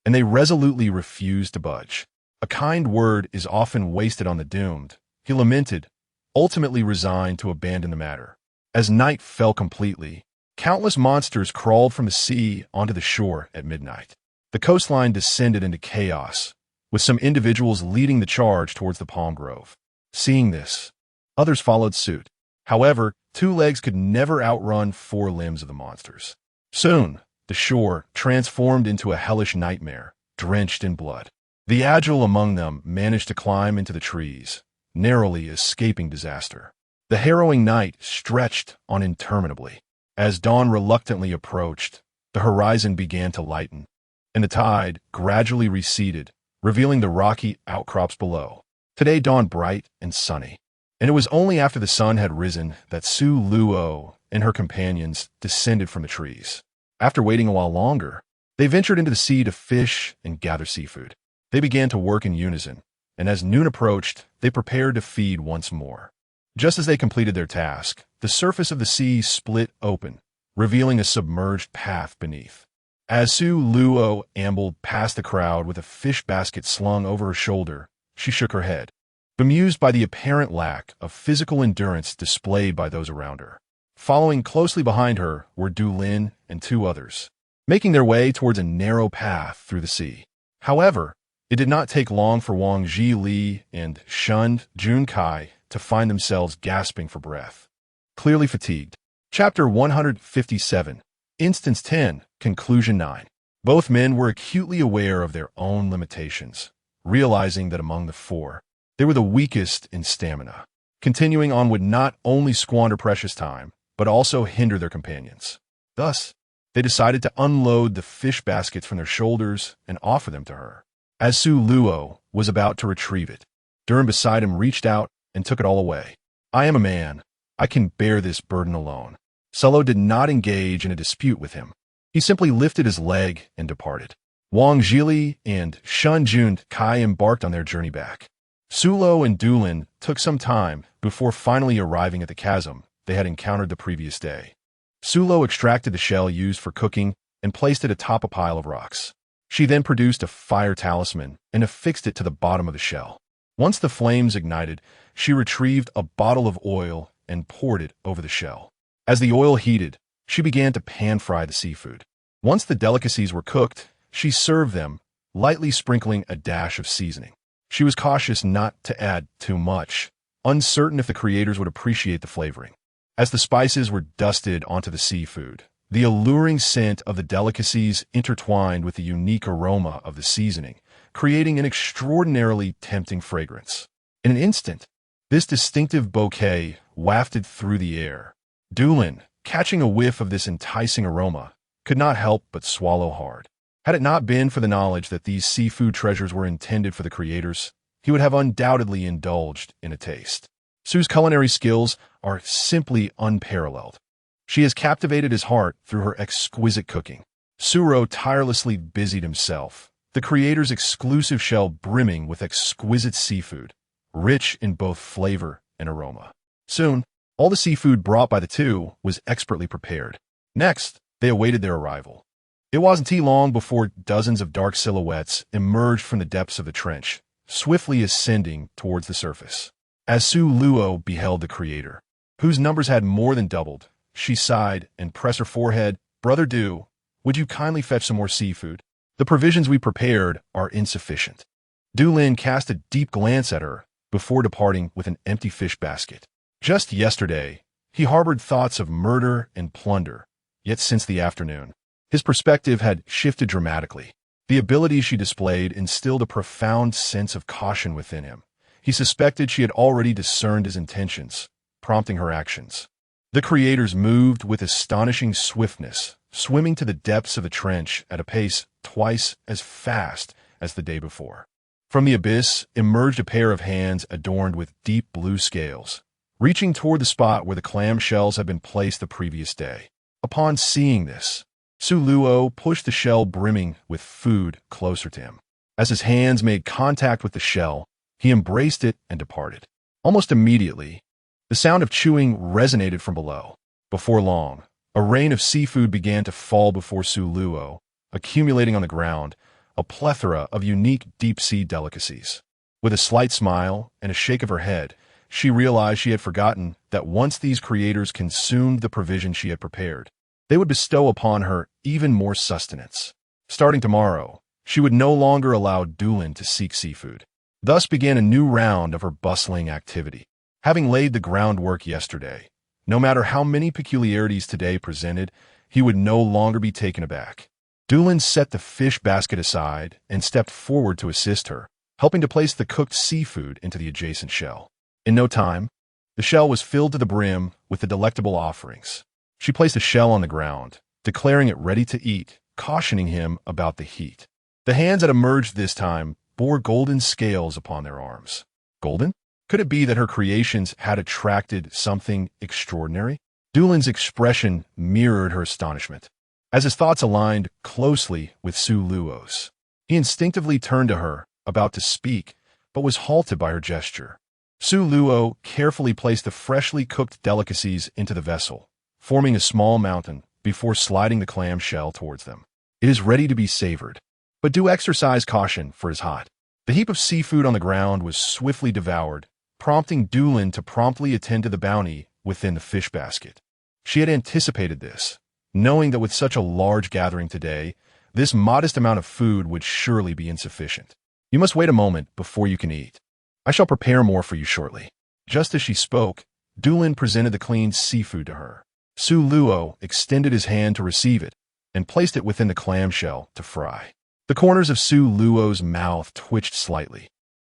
and they resolutely refused to budge. "A kind word is often wasted on the doomed," he lamented, ultimately resigned to abandon the matter. As night fell completely, countless monsters crawled from the sea onto the shore at midnight. The coastline descended into chaos, with some individuals leading the charge towards the palm grove. Seeing this, others followed suit. However, two legs could never outrun four limbs of the monsters. Soon, the shore transformed into a hellish nightmare, drenched in blood. The agile among them managed to climb into the trees, narrowly escaping disaster. The harrowing night stretched on interminably. As dawn reluctantly approached, the horizon began to lighten, and the tide gradually receded, revealing the rocky outcrops below. Today dawned bright and sunny, and it was only after the sun had risen that Su Luo and her companions descended from the trees. After waiting a while longer, they ventured into the sea to fish and gather seafood. They began to work in unison, and as noon approached, they prepared to feed once more. Just as they completed their task, the surface of the sea split open, revealing a submerged path beneath. As Su Luo ambled past the crowd with a fish basket slung over her shoulder, she shook her head, bemused by the apparent lack of physical endurance displayed by those around her. Following closely behind her were Du Lin and two others, making their way towards a narrow path through the sea. However, it did not take long for Wang Zhili and Shun Junkai to find themselves gasping for breath, clearly fatigued. Chapter 157, Instance 10, Conclusion 9. Both men were acutely aware of their own limitations, realizing that among the four, they were the weakest in stamina. Continuing on would not only squander precious time, but also hinder their companions. Thus, they decided to unload the fish baskets from their shoulders and offer them to her. As Su Luo was about to retrieve it, Durin beside him reached out and took it all away. I am a man. I can bear this burden alone. Selo did not engage in a dispute with him. He simply lifted his leg and departed. Wang Zhili and Shun Junkai embarked on their journey back. Sulo and Dulin took some time before finally arriving at the chasm they had encountered the previous day. Sulo extracted the shell used for cooking and placed it atop a pile of rocks. She then produced a fire talisman and affixed it to the bottom of the shell. Once the flames ignited, she retrieved a bottle of oil and poured it over the shell. As the oil heated, she began to pan-fry the seafood. Once the delicacies were cooked, she served them, lightly sprinkling a dash of seasoning. She was cautious not to add too much, uncertain if the creators would appreciate the flavoring. As the spices were dusted onto the seafood, the alluring scent of the delicacies intertwined with the unique aroma of the seasoning, creating an extraordinarily tempting fragrance. In an instant, this distinctive bouquet wafted through the air. Dulin, catching a whiff of this enticing aroma, could not help but swallow hard. Had it not been for the knowledge that these seafood treasures were intended for the creators, he would have undoubtedly indulged in a taste. Su's culinary skills are simply unparalleled. She has captivated his heart through her exquisite cooking. Suro tirelessly busied himself, the creator's exclusive shell brimming with exquisite seafood, rich in both flavor and aroma. Soon, all the seafood brought by the two was expertly prepared. Next, they awaited their arrival. It wasn't too long before dozens of dark silhouettes emerged from the depths of the trench, swiftly ascending towards the surface. As Su Luo beheld the creator, whose numbers had more than doubled, she sighed and pressed her forehead. Brother Du, would you kindly fetch some more seafood? The provisions we prepared are insufficient. Du Lin cast a deep glance at her before departing with an empty fish basket. Just yesterday, he harbored thoughts of murder and plunder, yet since the afternoon, his perspective had shifted dramatically. The abilities she displayed instilled a profound sense of caution within him. He suspected she had already discerned his intentions, prompting her actions. The creators moved with astonishing swiftness, swimming to the depths of the trench at a pace twice as fast as the day before. From the abyss emerged a pair of hands adorned with deep blue scales, reaching toward the spot where the clam shells had been placed the previous day. Upon seeing this, Su Luo pushed the shell brimming with food closer to him. As his hands made contact with the shell, he embraced it and departed. Almost immediately, the sound of chewing resonated from below. Before long, a rain of seafood began to fall before Su Luo, accumulating on the ground, a plethora of unique deep-sea delicacies. With a slight smile and a shake of her head, she realized she had forgotten that once these creators consumed the provision she had prepared, they would bestow upon her even more sustenance. Starting tomorrow, she would no longer allow Dulin to seek seafood. Thus began a new round of her bustling activity. Having laid the groundwork yesterday, no matter how many peculiarities today presented, he would no longer be taken aback. Dulin set the fish basket aside and stepped forward to assist her, helping to place the cooked seafood into the adjacent shell. In no time, The shell was filled to the brim with the delectable offerings. She placed a shell on the ground, declaring it ready to eat, cautioning him about the heat. The hands that emerged this time bore golden scales upon their arms. Golden? Could it be that her creations had attracted something extraordinary? Dulin's expression mirrored her astonishment. As his thoughts aligned closely with Su Luo's, he instinctively turned to her, about to speak, but was halted by her gesture. Su Luo carefully placed the freshly cooked delicacies into the vessel, forming a small mountain before sliding the clam shell towards them. It is ready to be savored, but do exercise caution, for it is hot. The heap of seafood on the ground was swiftly devoured, prompting Dulin to promptly attend to the bounty within the fish basket. She had anticipated this, knowing that with such a large gathering today, this modest amount of food would surely be insufficient. You must wait a moment before you can eat. I shall prepare more for you shortly. Just as she spoke, Dulin presented the cleaned seafood to her. Su Luo extended his hand to receive it and placed it within the clamshell to fry. The corners of Su Luo's mouth twitched slightly.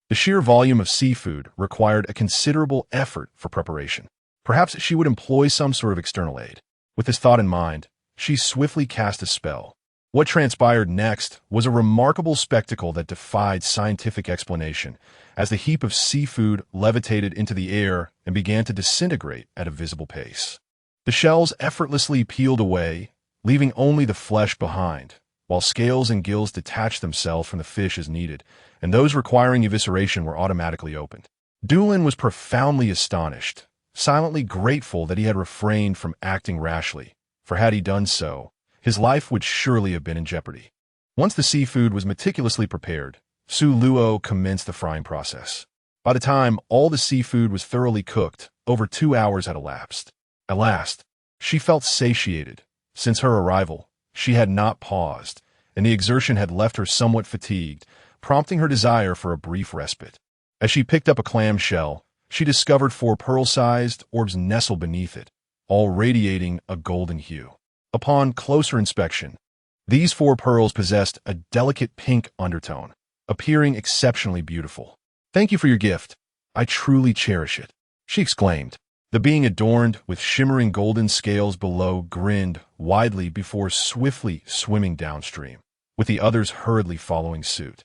The sheer volume of seafood required a considerable effort for preparation. Perhaps she would employ some sort of external aid. With this thought in mind, she swiftly cast a spell. What transpired next was a remarkable spectacle that defied scientific explanation, as the heap of seafood levitated into the air and began to disintegrate at a visible pace. The shells effortlessly peeled away, leaving only the flesh behind, while scales and gills detached themselves from the fish as needed, and those requiring evisceration were automatically opened. Dulin was profoundly astonished, silently grateful that he had refrained from acting rashly, for had he done so, his life would surely have been in jeopardy. Once the seafood was meticulously prepared, Su Luo commenced the frying process. By the time all the seafood was thoroughly cooked, over 2 hours had elapsed. At last, she felt satiated. Since her arrival, she had not paused, and the exertion had left her somewhat fatigued, prompting her desire for a brief respite. As she picked up a clam shell, she discovered 4 pearl-sized orbs nestled beneath it, all radiating a golden hue. Upon closer inspection, these 4 pearls possessed a delicate pink undertone, appearing exceptionally beautiful. "Thank you for your gift. I truly cherish it," she exclaimed. The being adorned with shimmering golden scales below grinned widely before swiftly swimming downstream, with the others hurriedly following suit.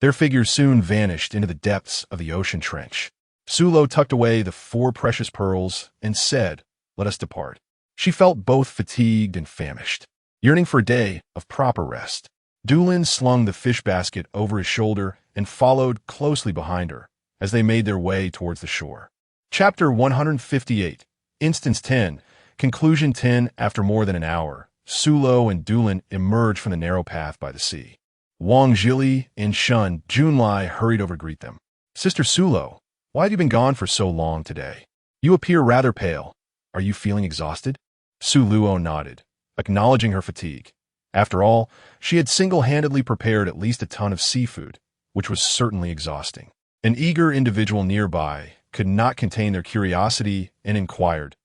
Their figures soon vanished into the depths of the ocean trench. Su Luo tucked away the 4 precious pearls and said, "Let us depart." She felt both fatigued and famished, yearning for a day of proper rest. Dulin slung the fish basket over his shoulder and followed closely behind her as they made their way towards the shore. Chapter 158, Instance 10, Conclusion 10. After more than an hour, Su Luo and Dulin emerged from the narrow path by the sea. Wang Zhili and Shun Junlai hurried over to greet them. "Sister Su Luo, why have you been gone for so long today? You appear rather pale. Are you feeling exhausted?" Su Luo nodded, acknowledging her fatigue. After all, she had single-handedly prepared at least a ton of seafood, which was certainly exhausting. An eager individual nearby could not contain their curiosity and inquired,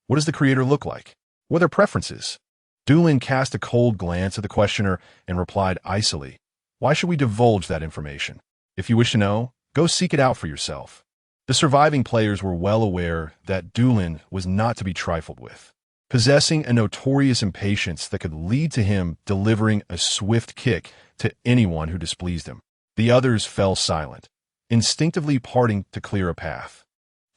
"What does the creator look like? What are their preferences?" Dulin cast a cold glance at the questioner and replied icily, "Why should we divulge that information? If you wish to know, go seek it out for yourself." The surviving players were well aware that Dulin was not to be trifled with, possessing a notorious impatience that could lead to him delivering a swift kick to anyone who displeased him. The others fell silent, instinctively parting to clear a path.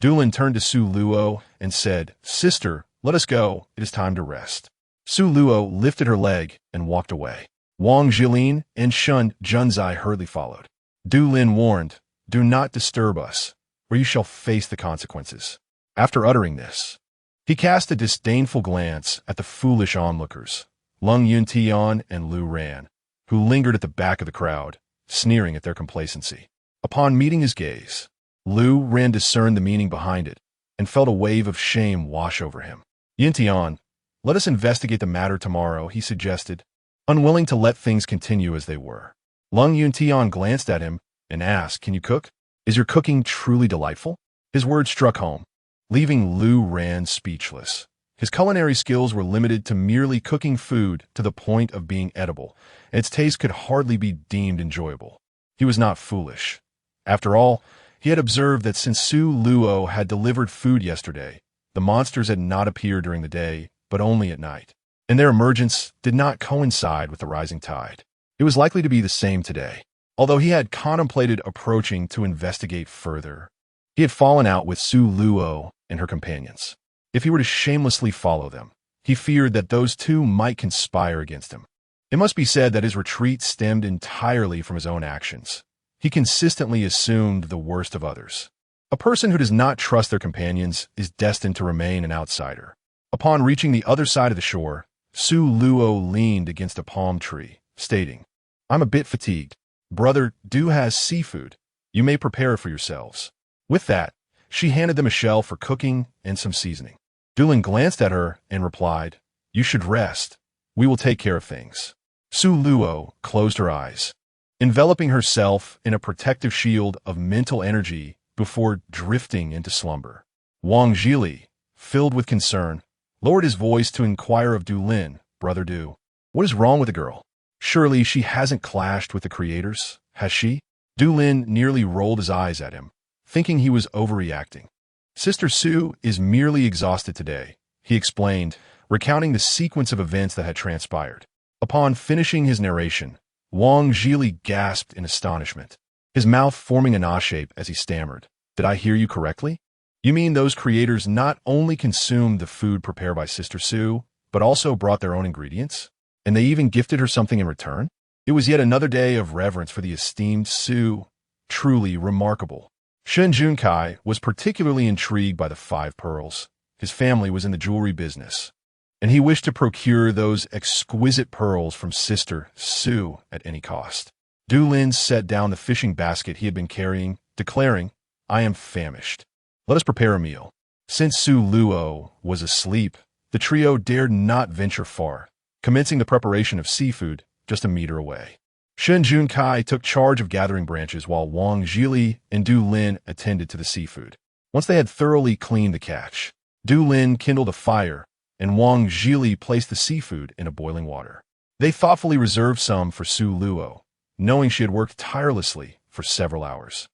Dulin turned to Su Luo and said, "Sister, let us go. It is time to rest." Su Luo lifted her leg and walked away. Wang Zhilin and Shun Junzai hurriedly followed. Dulin warned, "Do not disturb us, or you shall face the consequences." After uttering this, he cast a disdainful glance at the foolish onlookers, Lung Yuntian and Lu Ran, who lingered at the back of the crowd, sneering at their complacency. Upon meeting his gaze, Lu Ran discerned the meaning behind it and felt a wave of shame wash over him. "Yuntian, let us investigate the matter tomorrow," he suggested, unwilling to let things continue as they were. Lung Yuntian glanced at him and asked, "Can you cook? Is your cooking truly delightful?" His words struck home, leaving Lu Ran speechless. His culinary skills were limited to merely cooking food to the point of being edible, and its taste could hardly be deemed enjoyable. He was not foolish. After all, He had observed that since Su Luo had delivered food yesterday, the monsters had not appeared during the day, but only at night, and their emergence did not coincide with the rising tide. It was likely to be the same today. Although he had contemplated approaching to investigate further, he had fallen out with Su Luo and her companions. If he were to shamelessly follow them, he feared that those two might conspire against him. It must be said that his retreat stemmed entirely from his own actions. He consistently assumed the worst of others. A person who does not trust their companions is destined to remain an outsider. Upon reaching the other side of the shore, Su Luo leaned against a palm tree, stating, "I'm a bit fatigued. Brother Du has seafood. You may prepare it for yourselves." With that, she handed them a shell for cooking and some seasoning. Dulin glanced at her and replied, "You should rest. We will take care of things." Su Luo closed her eyes, enveloping herself in a protective shield of mental energy before drifting into slumber. Wang Zhili, filled with concern, lowered his voice to inquire of Dulin, "Brother Du, what is wrong with the girl? Surely she hasn't clashed with the creators, has she?" Dulin nearly rolled his eyes at him, thinking he was overreacting. "Sister Su is merely exhausted today," he explained, recounting the sequence of events that had transpired. Upon finishing his narration, Wang Zhili gasped in astonishment, his mouth forming an Ah shape as he stammered, "Did I hear you correctly? You mean those creators not only consumed the food prepared by Sister Su, but also brought their own ingredients? And they even gifted her something in return?" It was yet another day of reverence for the esteemed Su. Truly remarkable. Shen Junkai was particularly intrigued by the 5 pearls. His family was in the jewelry business, and he wished to procure those exquisite pearls from Sister Su at any cost. Dulin set down the fishing basket he had been carrying, declaring, "I am famished. Let us prepare a meal." Since Su Luo was asleep, the trio dared not venture far, commencing the preparation of seafood just a meter away. Shen Junkai took charge of gathering branches while Wang Zhili and Du Lin attended to the seafood. Once they had thoroughly cleaned the catch, Du Lin kindled a fire, and Wang Zhili placed the seafood in a boiling water. They thoughtfully reserved some for Su Luo, knowing she had worked tirelessly for several hours.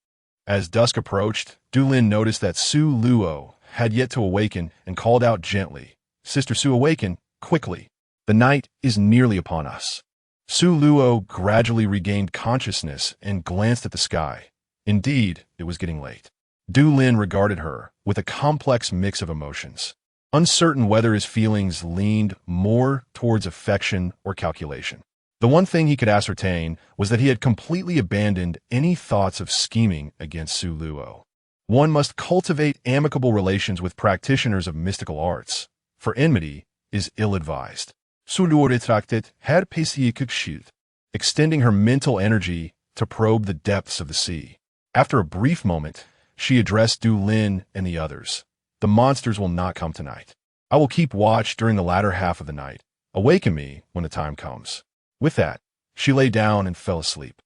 As dusk approached, Du Lin noticed that Su Luo had yet to awaken and called out gently, "Sister Su, awaken, quickly. The night is nearly upon us." Su Luo gradually regained consciousness and glanced at the sky. Indeed, it was getting late. Du Lin regarded her with a complex mix of emotions, uncertain whether his feelings leaned more towards affection or calculation. The one thing he could ascertain was that he had completely abandoned any thoughts of scheming against Su Luo. One must cultivate amicable relations with practitioners of mystical arts, for enmity is ill-advised. Su Luo retracted her psychic shield, extending her mental energy to probe the depths of the sea. After a brief moment, she addressed Du Lin and the others. "The monsters will not come tonight. I will keep watch during the latter half of the night. Awaken me when the time comes." With that, she lay down and fell asleep.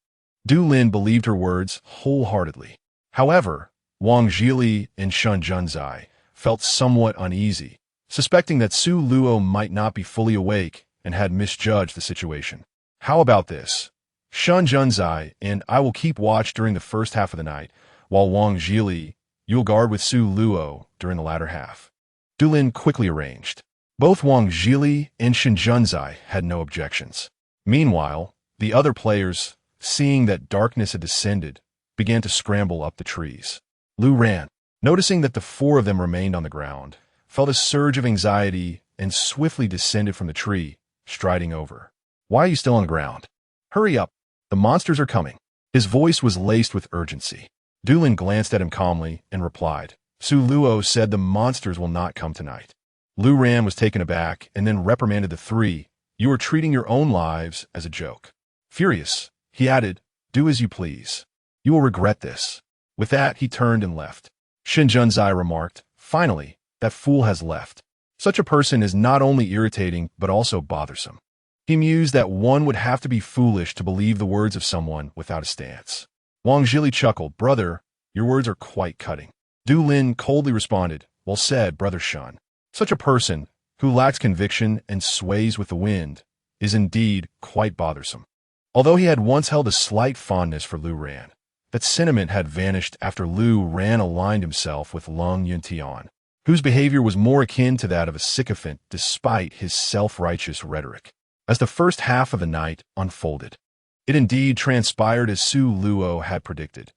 Du Lin believed her words wholeheartedly. However, Wang Zhili and Shen Junzai felt somewhat uneasy, suspecting that Su Luo might not be fully awake and had misjudged the situation. "How about this? Shen Junzai and I will keep watch during the first half of the night, while Wang Zhili, you'll guard with Su Luo during the latter half." Du Lin quickly arranged. Both Wang Zhili and Shen Junzai had no objections. Meanwhile, the other players, seeing that darkness had descended, began to scramble up the trees. Lu ran, noticing that the 4 of them remained on the ground, felt a surge of anxiety and swiftly descended from the tree, striding over. "Why are you still on the ground? Hurry up. The monsters are coming." His voice was laced with urgency. Du Lin glanced at him calmly and replied, "Su Luo said the monsters will not come tonight." Lu Ran was taken aback and then reprimanded the 3. "You are treating your own lives as a joke." Furious, he added, "Do as you please. You will regret this." With that, he turned and left. Shen Junzai remarked, "Finally, that fool has left. Such a person is not only irritating but also bothersome." He mused that one would have to be foolish to believe the words of someone without a stance. Wang Zhili chuckled, "Brother, your words are quite cutting." Du Lin coldly responded, "Well said, Brother Shen. Such a person, who lacks conviction and sways with the wind, is indeed quite bothersome." Although he had once held a slight fondness for Lu Ran, That sentiment had vanished after Lu Ran aligned himself with Lung Yuntian, whose behavior was more akin to that of a sycophant despite his self-righteous rhetoric. As the first half of the night unfolded, it indeed transpired as Su Luo had predicted.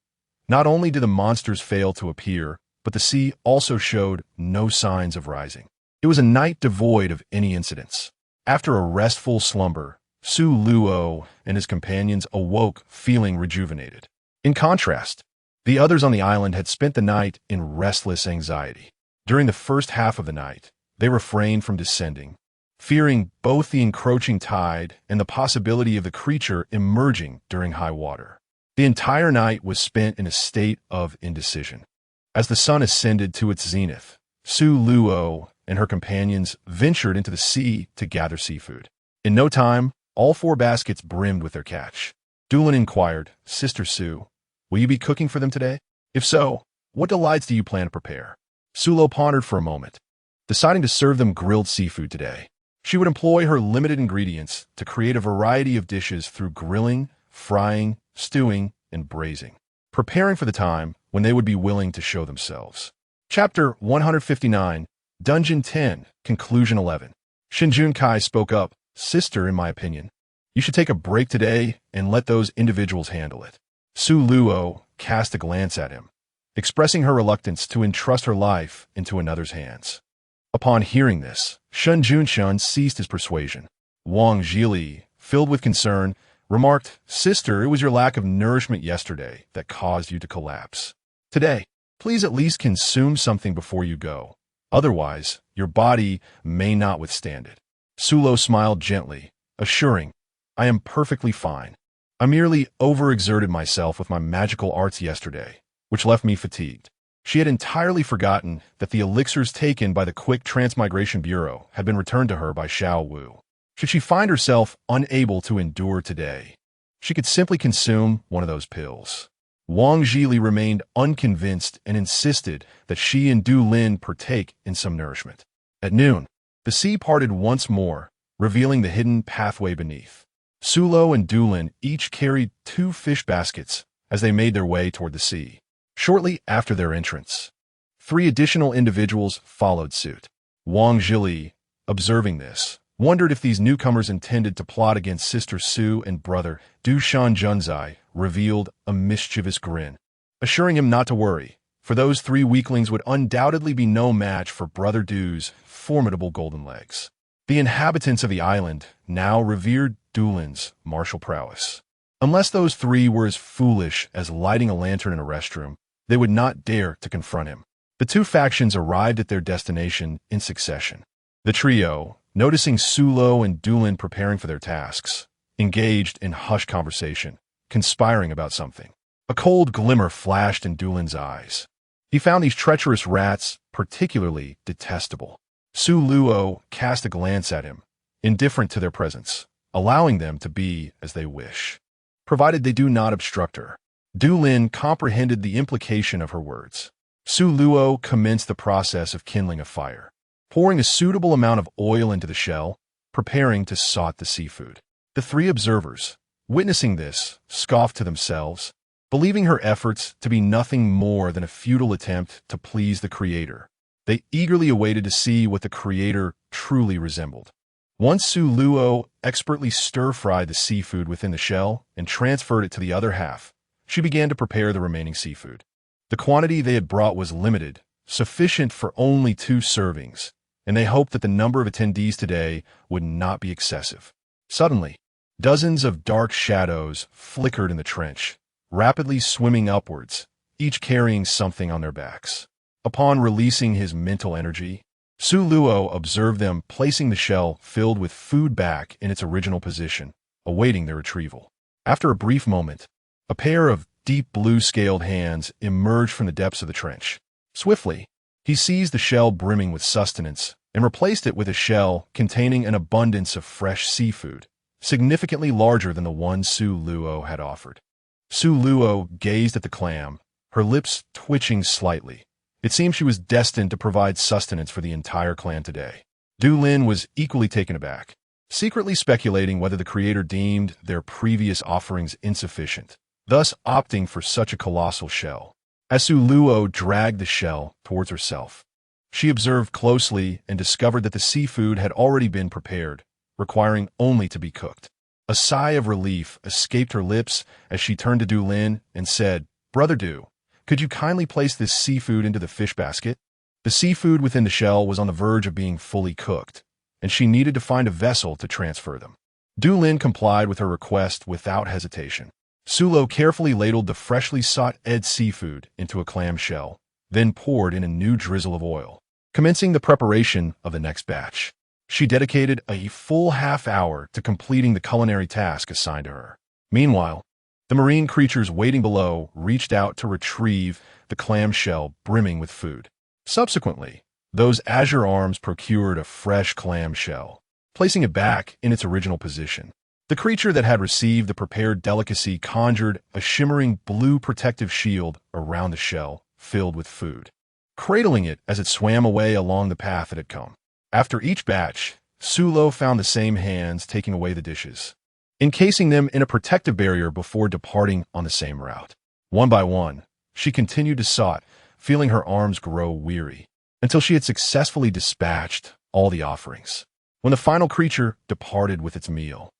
Not only did the monsters fail to appear, but the sea also showed no signs of rising. It was a night devoid of any incidents. After a restful slumber, Su Luo and his companions awoke feeling rejuvenated. In contrast, the others on the island had spent the night in restless anxiety. During the first half of the night, they refrained from descending, fearing both the encroaching tide and the possibility of the creature emerging during high water. The entire night was spent in a state of indecision. As the sun ascended to its zenith, Su Luo and her companions ventured into the sea to gather seafood. In no time, all 4 baskets brimmed with their catch. Dulin inquired, "Sister Su, will you be cooking for them today? If so, what delights do you plan to prepare?" Sulo pondered for a moment, deciding to serve them grilled seafood today. She would employ her limited ingredients to create a variety of dishes through grilling, frying, stewing, and braising, preparing for the time when they would be willing to show themselves. Chapter 159, Dungeon 10, Conclusion 11. Shinjun Kai spoke up, "Sister, in my opinion, you should take a break today and let those individuals handle it." Su Luo cast a glance at him, expressing her reluctance to entrust her life into another's hands. Upon hearing this, Shun Junshun ceased his persuasion. Wang Zhili, filled with concern, remarked, "Sister, it was your lack of nourishment yesterday that caused you to collapse. Today, please at least consume something before you go. Otherwise, your body may not withstand it." Sulo smiled gently, assuring, "I am perfectly fine. I merely overexerted myself with my magical arts yesterday, which left me fatigued." She had entirely forgotten that the elixirs taken by the Quick-Transmigration Bureau had been returned to her by Xiao Wu. Should she find herself unable to endure today, she could simply consume one of those pills. Wang Zhili remained unconvinced and insisted that she and Du Lin partake in some nourishment. At noon, the sea parted once more, revealing the hidden pathway beneath. Sulo and Du Lin each carried 2 fish baskets as they made their way toward the sea. Shortly after their entrance, 3 additional individuals followed suit. Wang Zhili, observing this, wondered if these newcomers intended to plot against Sister Su and brother Du Shan Junzai, revealed a mischievous grin, assuring him not to worry, for those 3 weaklings would undoubtedly be no match for Brother Du's formidable golden legs. The inhabitants of the island now revered Dulin's martial prowess. Unless those 3 were as foolish as lighting a lantern in a restroom, they would not dare to confront him. The 2 factions arrived at their destination in succession. The trio, noticing Sulo and Dulin preparing for their tasks, engaged in hushed conversation, conspiring about something. A cold glimmer flashed in Dulin's eyes. He found these treacherous rats particularly detestable. Su Luo cast a glance at him, indifferent to their presence, allowing them to be as they wish, provided they do not obstruct her. Du Lin comprehended the implication of her words. Su Luo commenced the process of kindling a fire, pouring a suitable amount of oil into the shell, preparing to saute the seafood. The 3 observers, witnessing this, scoffed to themselves, believing her efforts to be nothing more than a futile attempt to please the Creator. They eagerly awaited to see what the Creator truly resembled. Once Su Luo expertly stir-fried the seafood within the shell and transferred it to the other half, she began to prepare the remaining seafood. The quantity they had brought was limited, sufficient for only 2 servings, and they hoped that the number of attendees today would not be excessive. Suddenly, dozens of dark shadows flickered in the trench, rapidly swimming upwards, each carrying something on their backs. Upon releasing his mental energy, Su Luo observed them placing the shell filled with food back in its original position, awaiting their retrieval. After a brief moment, a pair of deep blue-scaled hands emerged from the depths of the trench. Swiftly, he seized the shell brimming with sustenance and replaced it with a shell containing an abundance of fresh seafood, significantly larger than the one Su Luo had offered. Su Luo gazed at the clam, her lips twitching slightly. It seemed she was destined to provide sustenance for the entire clan today. Du Lin was equally taken aback, secretly speculating whether the Creator deemed their previous offerings insufficient. thus opting for such a colossal shell. As Su Luo dragged the shell towards herself, she observed closely and discovered that the seafood had already been prepared, requiring only to be cooked. A sigh of relief escaped her lips as she turned to Du Lin and said, "Brother Du, could you kindly place this seafood into the fish basket?" The seafood within the shell was on the verge of being fully cooked, and she needed to find a vessel to transfer them. Du Lin complied with her request without hesitation. Sulo carefully ladled the freshly sought-ed seafood into a clam shell, then poured in a new drizzle of oil. Commencing the preparation of the next batch, she dedicated a full half-hour to completing the culinary task assigned to her. Meanwhile, the marine creatures waiting below reached out to retrieve the clam shell brimming with food. Subsequently, those azure arms procured a fresh clam shell, placing it back in its original position. The creature that had received the prepared delicacy conjured a shimmering blue protective shield around the shell, filled with food, cradling it as it swam away along the path it had come. After each batch, Sulo found the same hands taking away the dishes, encasing them in a protective barrier before departing on the same route. One by one, she continued to sort, feeling her arms grow weary, until she had successfully dispatched all the offerings. When the final creature departed with its meal,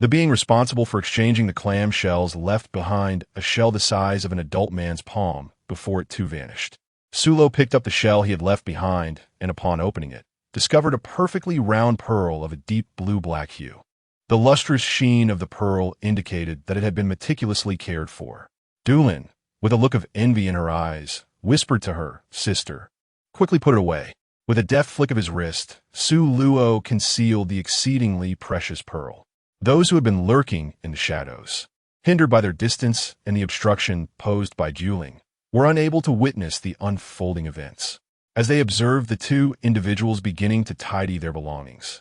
the being responsible for exchanging the clam shells left behind a shell the size of an adult man's palm before it too vanished. Sulo picked up the shell he had left behind and, upon opening it, discovered a perfectly round pearl of a deep blue-black hue. The lustrous sheen of the pearl indicated that it had been meticulously cared for. Du Lin, with a look of envy in her eyes, whispered to her, "Sister, quickly put it away." With a deft flick of his wrist, Su Luo concealed the exceedingly precious pearl. Those who had been lurking in the shadows, hindered by their distance and the obstruction posed by Juling, were unable to witness the unfolding events. As they observed the two individuals beginning to tidy their belongings,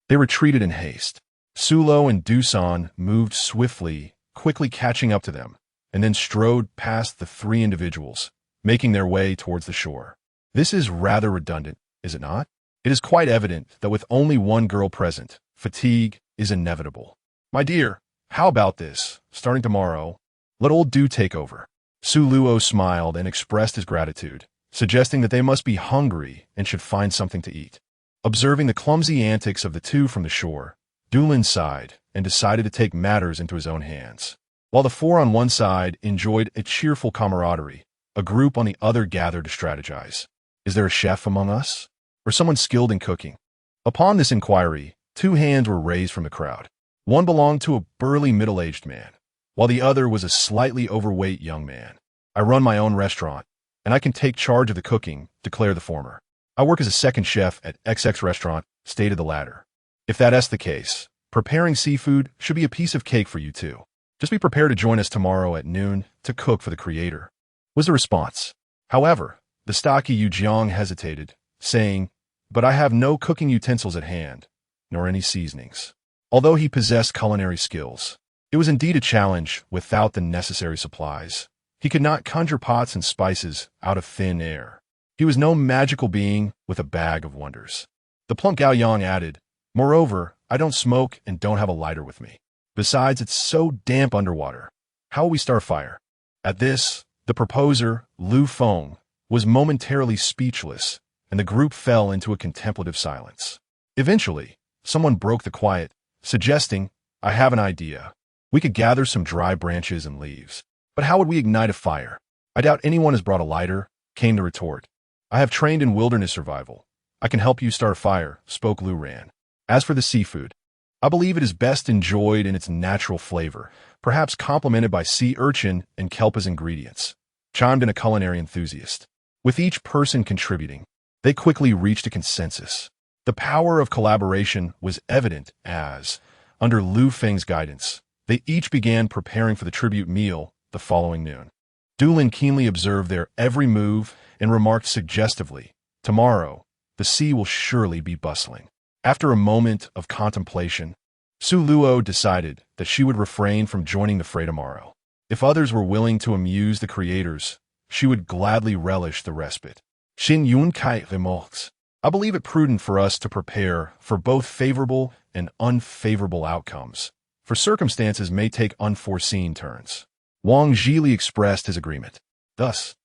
they retreated in haste. Sulo and Dusan moved swiftly, quickly catching up to them, and then strode past the three individuals, making their way towards the shore. This is rather redundant, is it not? It is quite evident that with only one girl present, fatigue is inevitable. "My dear, how about this? Starting tomorrow, let old Du take over." Su Luo smiled and expressed his gratitude, suggesting that they must be hungry and should find something to eat. Observing the clumsy antics of the two from the shore, Du Lin sighed and decided to take matters into his own hands. While the four on one side enjoyed a cheerful camaraderie, a group on the other gathered to strategize. "Is there a chef among us? Or someone skilled in cooking?" Upon this inquiry, two hands were raised from the crowd. One belonged to a burly middle-aged man, while the other was a slightly overweight young man. "I run my own restaurant, and I can take charge of the cooking," declared the former. "I work as a second chef at XX restaurant," stated the latter. "If that's the case, preparing seafood should be a piece of cake for you two. Just be prepared to join us tomorrow at noon to cook for the creator," was the response. However, the stocky Yu Jiang hesitated, saying, "But I have no cooking utensils at hand, nor any seasonings." Although he possessed culinary skills, it was indeed a challenge without the necessary supplies. He could not conjure pots and spices out of thin air. He was no magical being with a bag of wonders. The plump Gao Yang added, "Moreover, I don't smoke and don't have a lighter with me. Besides, it's so damp underwater. How will we start a fire?" At this, the proposer, Lu Feng, was momentarily speechless, and the group fell into a contemplative silence. Eventually, someone broke the quiet, suggesting, "I have an idea. We could gather some dry branches and leaves. But how would we ignite a fire?" "I doubt anyone has brought a lighter," came the retort. "I have trained in wilderness survival. I can help you start a fire," spoke Lu Ran. "As for the seafood, I believe it is best enjoyed in its natural flavor, perhaps complemented by sea urchin and kelp as ingredients," chimed in a culinary enthusiast. With each person contributing, they quickly reached a consensus. The power of collaboration was evident as, under Lu Feng's guidance, they each began preparing for the tribute meal the following noon. Du Lin keenly observed their every move and remarked suggestively, "Tomorrow, the sea will surely be bustling." After a moment of contemplation, Su Luo decided that she would refrain from joining the fray tomorrow. If others were willing to amuse the creators, she would gladly relish the respite. Xin Yun Kai Remorques. I believe it prudent for us to prepare for both favorable and unfavorable outcomes, for circumstances may take unforeseen turns. Wang Zhili expressed his agreement. Thus,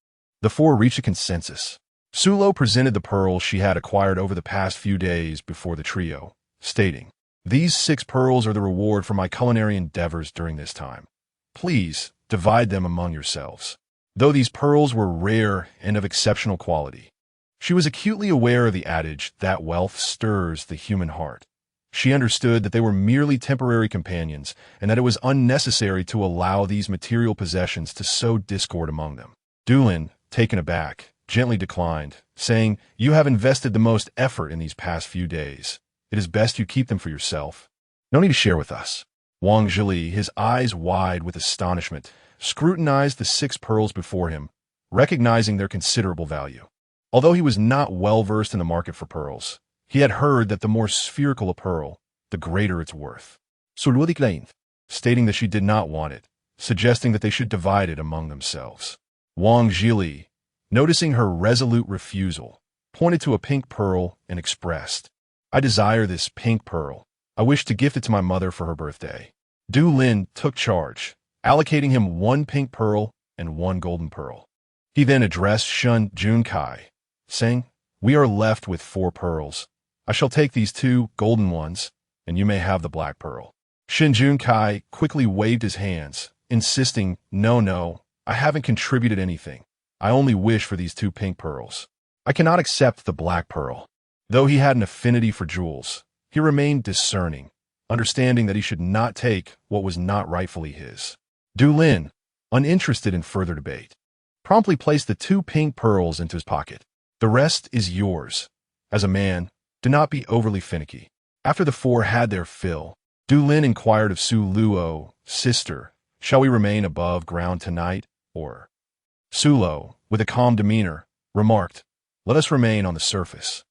the four reached a consensus. Sulo presented the pearls she had acquired over the past few days before the trio, stating, "These 6 pearls are the reward for my culinary endeavors during this time. Please divide them among yourselves." Though these pearls were rare and of exceptional quality, she was acutely aware of the adage that wealth stirs the human heart. She understood that they were merely temporary companions and that it was unnecessary to allow these material possessions to sow discord among them. Du-Lin, taken aback, gently declined, saying, "You have invested the most effort in these past few days. It is best you keep them for yourself. No need to share with us." Wang Zhili, his eyes wide with astonishment, scrutinized the 6 pearls before him, recognizing their considerable value. Although he was not well-versed in the market for pearls, he had heard that the more spherical a pearl, the greater its worth. Sulo declined, stating that she did not want it, suggesting that they should divide it among themselves. Wang Zhili, noticing her resolute refusal, pointed to a pink pearl and expressed, "I desire this pink pearl. I wish to gift it to my mother for her birthday." Du-Lin took charge, allocating him 1 pink pearl and 1 golden pearl. He then addressed Shun Junkai, saying, "We are left with 4 pearls. I shall take these 2 golden ones, and you may have the black pearl." Shin Junkai quickly waved his hands, insisting, No, I haven't contributed anything. I only wish for these 2 pink pearls. I cannot accept the black pearl." Though he had an affinity for jewels, he remained discerning, understanding that he should not take what was not rightfully his. Du-Lin, uninterested in further debate, promptly placed the 2 pink pearls into his pocket. "The rest is yours. As a man, do not be overly finicky." After the 4 had their fill, Du-Lin inquired of Su Luo, "Sister, shall we remain above ground tonight, or?" Sulo, with a calm demeanor, remarked, "Let us remain on the surface.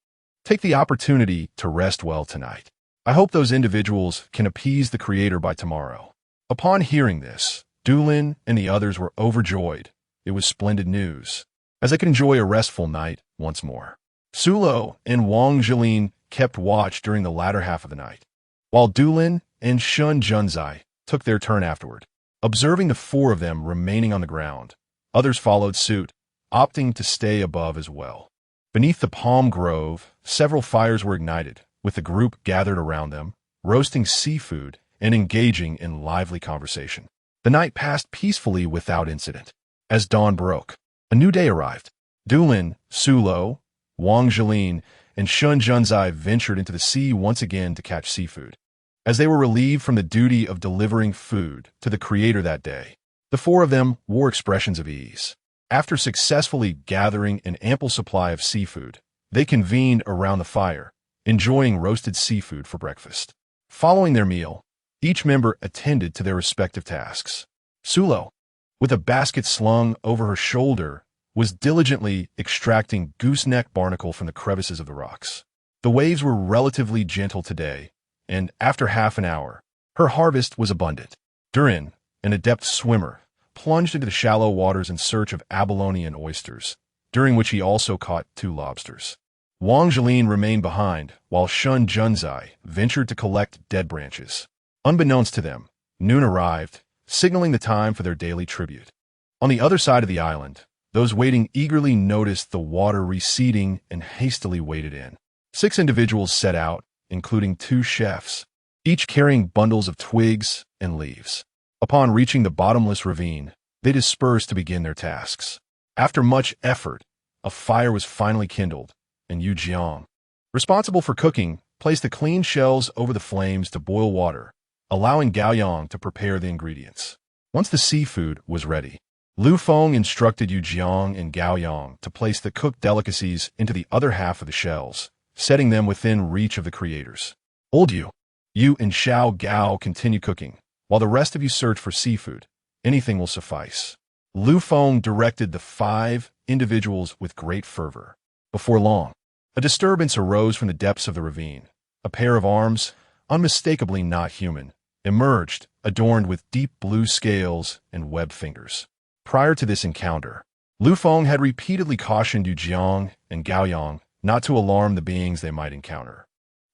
Take the opportunity to rest well tonight. I hope those individuals can appease the Creator by tomorrow." Upon hearing this, Du-Lin and the others were overjoyed. It was splendid news, as they could enjoy a restful night once more. Sulo and Wang Zhili kept watch during the latter half of the night, while Du-Lin and Shun Junzai took their turn afterward. Observing the 4 of them remaining on the ground, others followed suit, opting to stay above as well. Beneath the palm grove, several fires were ignited, with the group gathered around them, roasting seafood and engaging in lively conversation. The night passed peacefully without incident. As dawn broke, a new day arrived. Du-Lin, Sulo, Wang Zhili, and Shun Junzai ventured into the sea once again to catch seafood. As they were relieved from the duty of delivering food to the Creator that day, the 4 of them wore expressions of ease. After successfully gathering an ample supply of seafood, they convened around the fire, enjoying roasted seafood for breakfast. Following their meal, each member attended to their respective tasks. Sulo, with a basket slung over her shoulder, was diligently extracting gooseneck barnacle from the crevices of the rocks. The waves were relatively gentle today, and after half an hour, her harvest was abundant. Durin, an adept swimmer, plunged into the shallow waters in search of abalone and oysters, during which he also caught 2 lobsters. Wang Zhili remained behind, while Shun Junzai ventured to collect dead branches. Unbeknownst to them, noon arrived, signaling the time for their daily tribute. On the other side of the island, those waiting eagerly noticed the water receding and hastily waded in. 6 individuals set out, including 2 chefs, each carrying bundles of twigs and leaves. Upon reaching the bottomless ravine, they dispersed to begin their tasks. After much effort, a fire was finally kindled, and Yu Jiang, responsible for cooking, placed the clean shells over the flames to boil water, allowing Gao Yang to prepare the ingredients. Once the seafood was ready, Lu Feng instructed Yu Jiang and Gao Yang to place the cooked delicacies into the other half of the shells, setting them within reach of the creators. Old you and Xiao Gao continue cooking, while the rest of you search for seafood. Anything will suffice. Lu Feng directed the 5 individuals with great fervor. Before long, a disturbance arose from the depths of the ravine. A pair of arms, unmistakably not human, emerged, adorned with deep blue scales and webbed fingers. Prior to this encounter, Lu Feng had repeatedly cautioned Yu Jiang and Gao Yang not to alarm the beings they might encounter.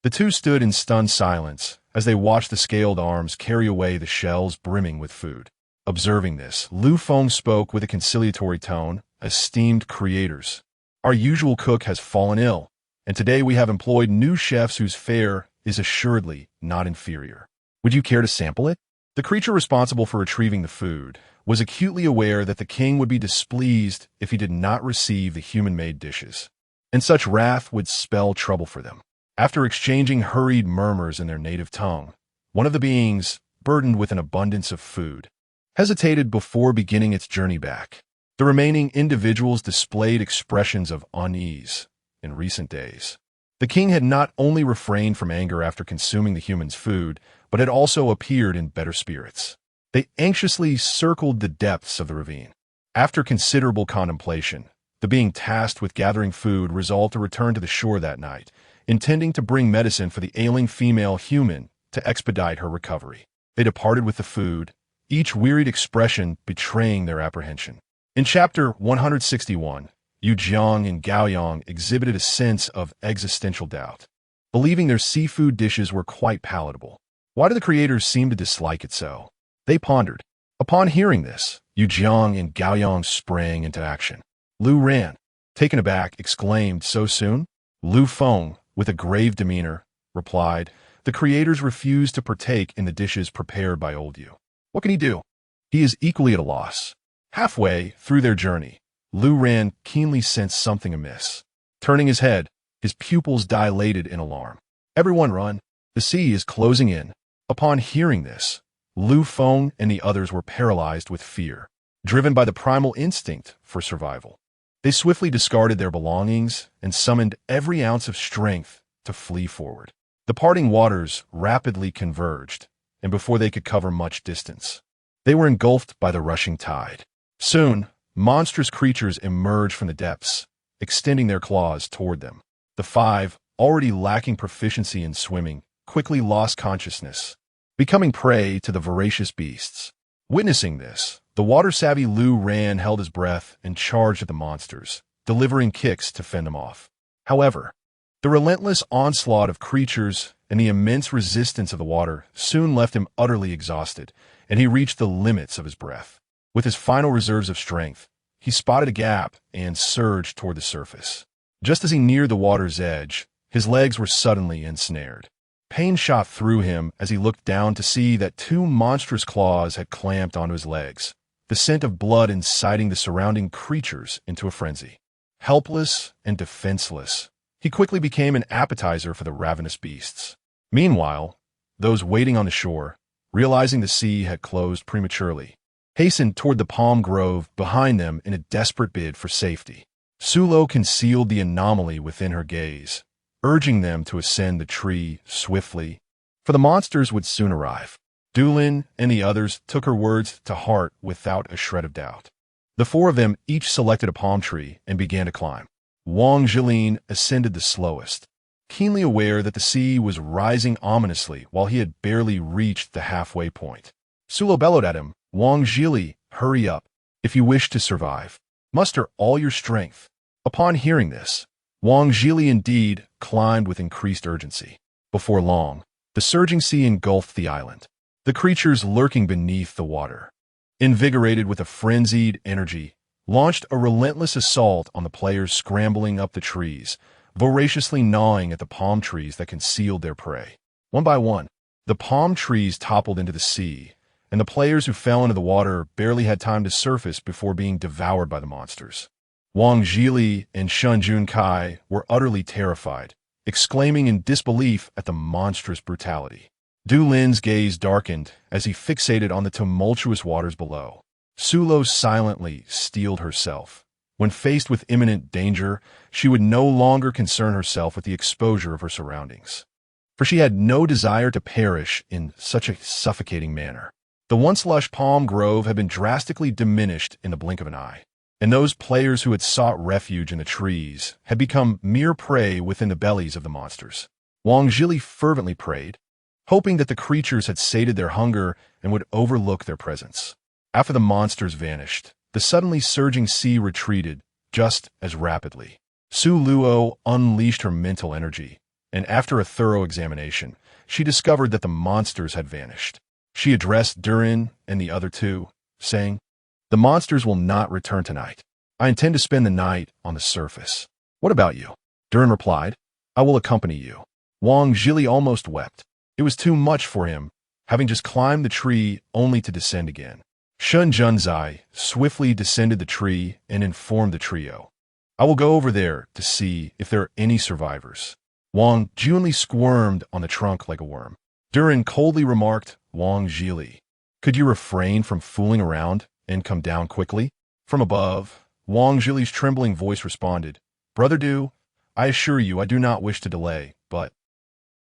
The 2 stood in stunned silence as they watched the scaled arms carry away the shells brimming with food. Observing this, Lu Feng spoke with a conciliatory tone. Esteemed creators, our usual cook has fallen ill, and today we have employed new chefs whose fare is assuredly not inferior. Would you care to sample it? The creature responsible for retrieving the food was acutely aware that the king would be displeased if he did not receive the human-made dishes, and such wrath would spell trouble for them. After exchanging hurried murmurs in their native tongue, one of the beings, burdened with an abundance of food, hesitated before beginning its journey back. The remaining individuals displayed expressions of unease in recent days. The king had not only refrained from anger after consuming the human's food, but had also appeared in better spirits. They anxiously circled the depths of the ravine. After considerable contemplation, the being tasked with gathering food resolved to return to the shore that night, intending to bring medicine for the ailing female human to expedite her recovery. They departed with the food, each wearied expression betraying their apprehension. In Chapter 161, Yu Jiang and Gao Yang exhibited a sense of existential doubt, believing their seafood dishes were quite palatable. Why do the creators seem to dislike it so? They pondered. Upon hearing this, Yu Jiang and Gao Yang sprang into action. Lu ran, taken aback, exclaimed, "So soon?" Lu Feng, with a grave demeanor, replied, "The creators refuse to partake in the dishes prepared by old Yu. What can he do? He is equally at a loss." Halfway through their journey, Lu Ran keenly sensed something amiss. Turning his head, his pupils dilated in alarm. "Everyone run! The sea is closing in." Upon hearing this, Lu Feng and the others were paralyzed with fear, driven by the primal instinct for survival. They swiftly discarded their belongings and summoned every ounce of strength to flee forward. The parting waters rapidly converged, and before they could cover much distance, they were engulfed by the rushing tide. Soon, monstrous creatures emerged from the depths, extending their claws toward them. The five, already lacking proficiency in swimming, quickly lost consciousness, becoming prey to the voracious beasts. Witnessing this, the water-savvy Lu Ran held his breath and charged at the monsters, delivering kicks to fend them off. However, the relentless onslaught of creatures and the immense resistance of the water soon left him utterly exhausted, and he reached the limits of his breath. With his final reserves of strength, he spotted a gap and surged toward the surface. Just as he neared the water's edge, his legs were suddenly ensnared. Pain shot through him as he looked down to see that two monstrous claws had clamped onto his legs, the scent of blood inciting the surrounding creatures into a frenzy. Helpless and defenseless, he quickly became an appetizer for the ravenous beasts. Meanwhile, those waiting on the shore, realizing the sea had closed prematurely, hastened toward the palm grove behind them in a desperate bid for safety. Sulo concealed the anomaly within her gaze, urging them to ascend the tree swiftly, for the monsters would soon arrive. Dulin and the others took her words to heart without a shred of doubt. The four of them each selected a palm tree and began to climb. Wang Jilin ascended the slowest, keenly aware that the sea was rising ominously while he had barely reached the halfway point. Sulo bellowed at him, "Wang Jili, hurry up. If you wish to survive, muster all your strength." Upon hearing this, Wang Jili indeed climbed with increased urgency. Before long, the surging sea engulfed the island, the creatures lurking beneath the water, invigorated with a frenzied energy, launched a relentless assault on the players scrambling up the trees, voraciously gnawing at the palm trees that concealed their prey. One by one, the palm trees toppled into the sea, and the players who fell into the water barely had time to surface before being devoured by the monsters. Wang Jili and Shun Junkai were utterly terrified, exclaiming in disbelief at the monstrous brutality. Du Lin's gaze darkened as he fixated on the tumultuous waters below. Sulo silently steeled herself. When faced with imminent danger, she would no longer concern herself with the exposure of her surroundings, for she had no desire to perish in such a suffocating manner. The once lush palm grove had been drastically diminished in the blink of an eye, and those players who had sought refuge in the trees had become mere prey within the bellies of the monsters. Wang Jili fervently prayed, hoping that the creatures had sated their hunger and would overlook their presence. After the monsters vanished, the suddenly surging sea retreated just as rapidly. Su Luo unleashed her mental energy, and after a thorough examination, she discovered that the monsters had vanished. She addressed Durin and the other two, saying, "The monsters will not return tonight. I intend to spend the night on the surface. What about you?" Durin replied, "I will accompany you." Wang Zhili almost wept. It was too much for him, having just climbed the tree only to descend again. Shun Junzai swiftly descended the tree and informed the trio, "I will go over there to see if there are any survivors." Wang Junli squirmed on the trunk like a worm. Durin coldly remarked, "Wang Zhili, could you refrain from fooling around and come down quickly?" From above, Wang Zhili's trembling voice responded, "Brother Du, I assure you I do not wish to delay, but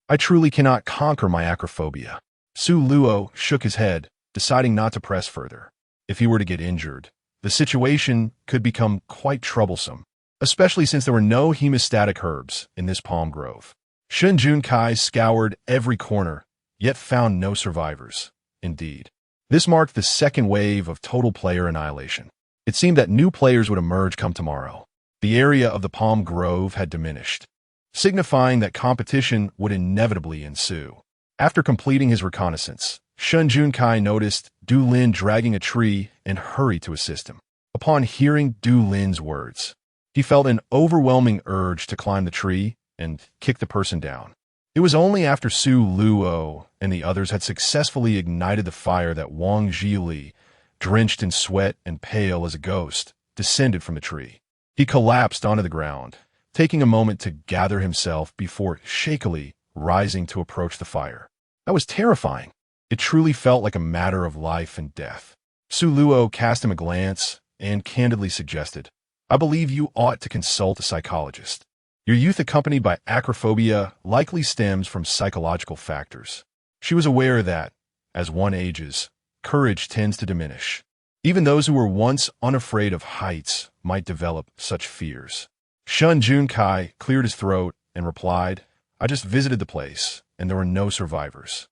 I truly cannot conquer my acrophobia." Su Luo shook his head, deciding not to press further. If he were to get injured, the situation could become quite troublesome, especially since there were no hemostatic herbs in this palm grove. Shun Junkai scoured every corner, yet found no survivors. Indeed, this marked the second wave of total player annihilation. It seemed that new players would emerge come tomorrow. The area of the palm grove had diminished, signifying that competition would inevitably ensue. After completing his reconnaissance, Shun Junkai noticed Du Lin dragging a tree and hurried to assist him. Upon hearing Du Lin's words, he felt an overwhelming urge to climb the tree and kick the person down. It was only after Su Luo and the others had successfully ignited the fire that Wang Zhili, drenched in sweat and pale as a ghost, descended from the tree. He collapsed onto the ground, taking a moment to gather himself before shakily rising to approach the fire. That was terrifying. It truly felt like a matter of life and death. Su Luo cast him a glance and candidly suggested, "I believe you ought to consult a psychologist. Your youth accompanied by acrophobia likely stems from psychological factors." She was aware that, as one ages, courage tends to diminish. Even those who were once unafraid of heights might develop such fears. Shun Junkai cleared his throat and replied, "I just visited the place, and there were no survivors.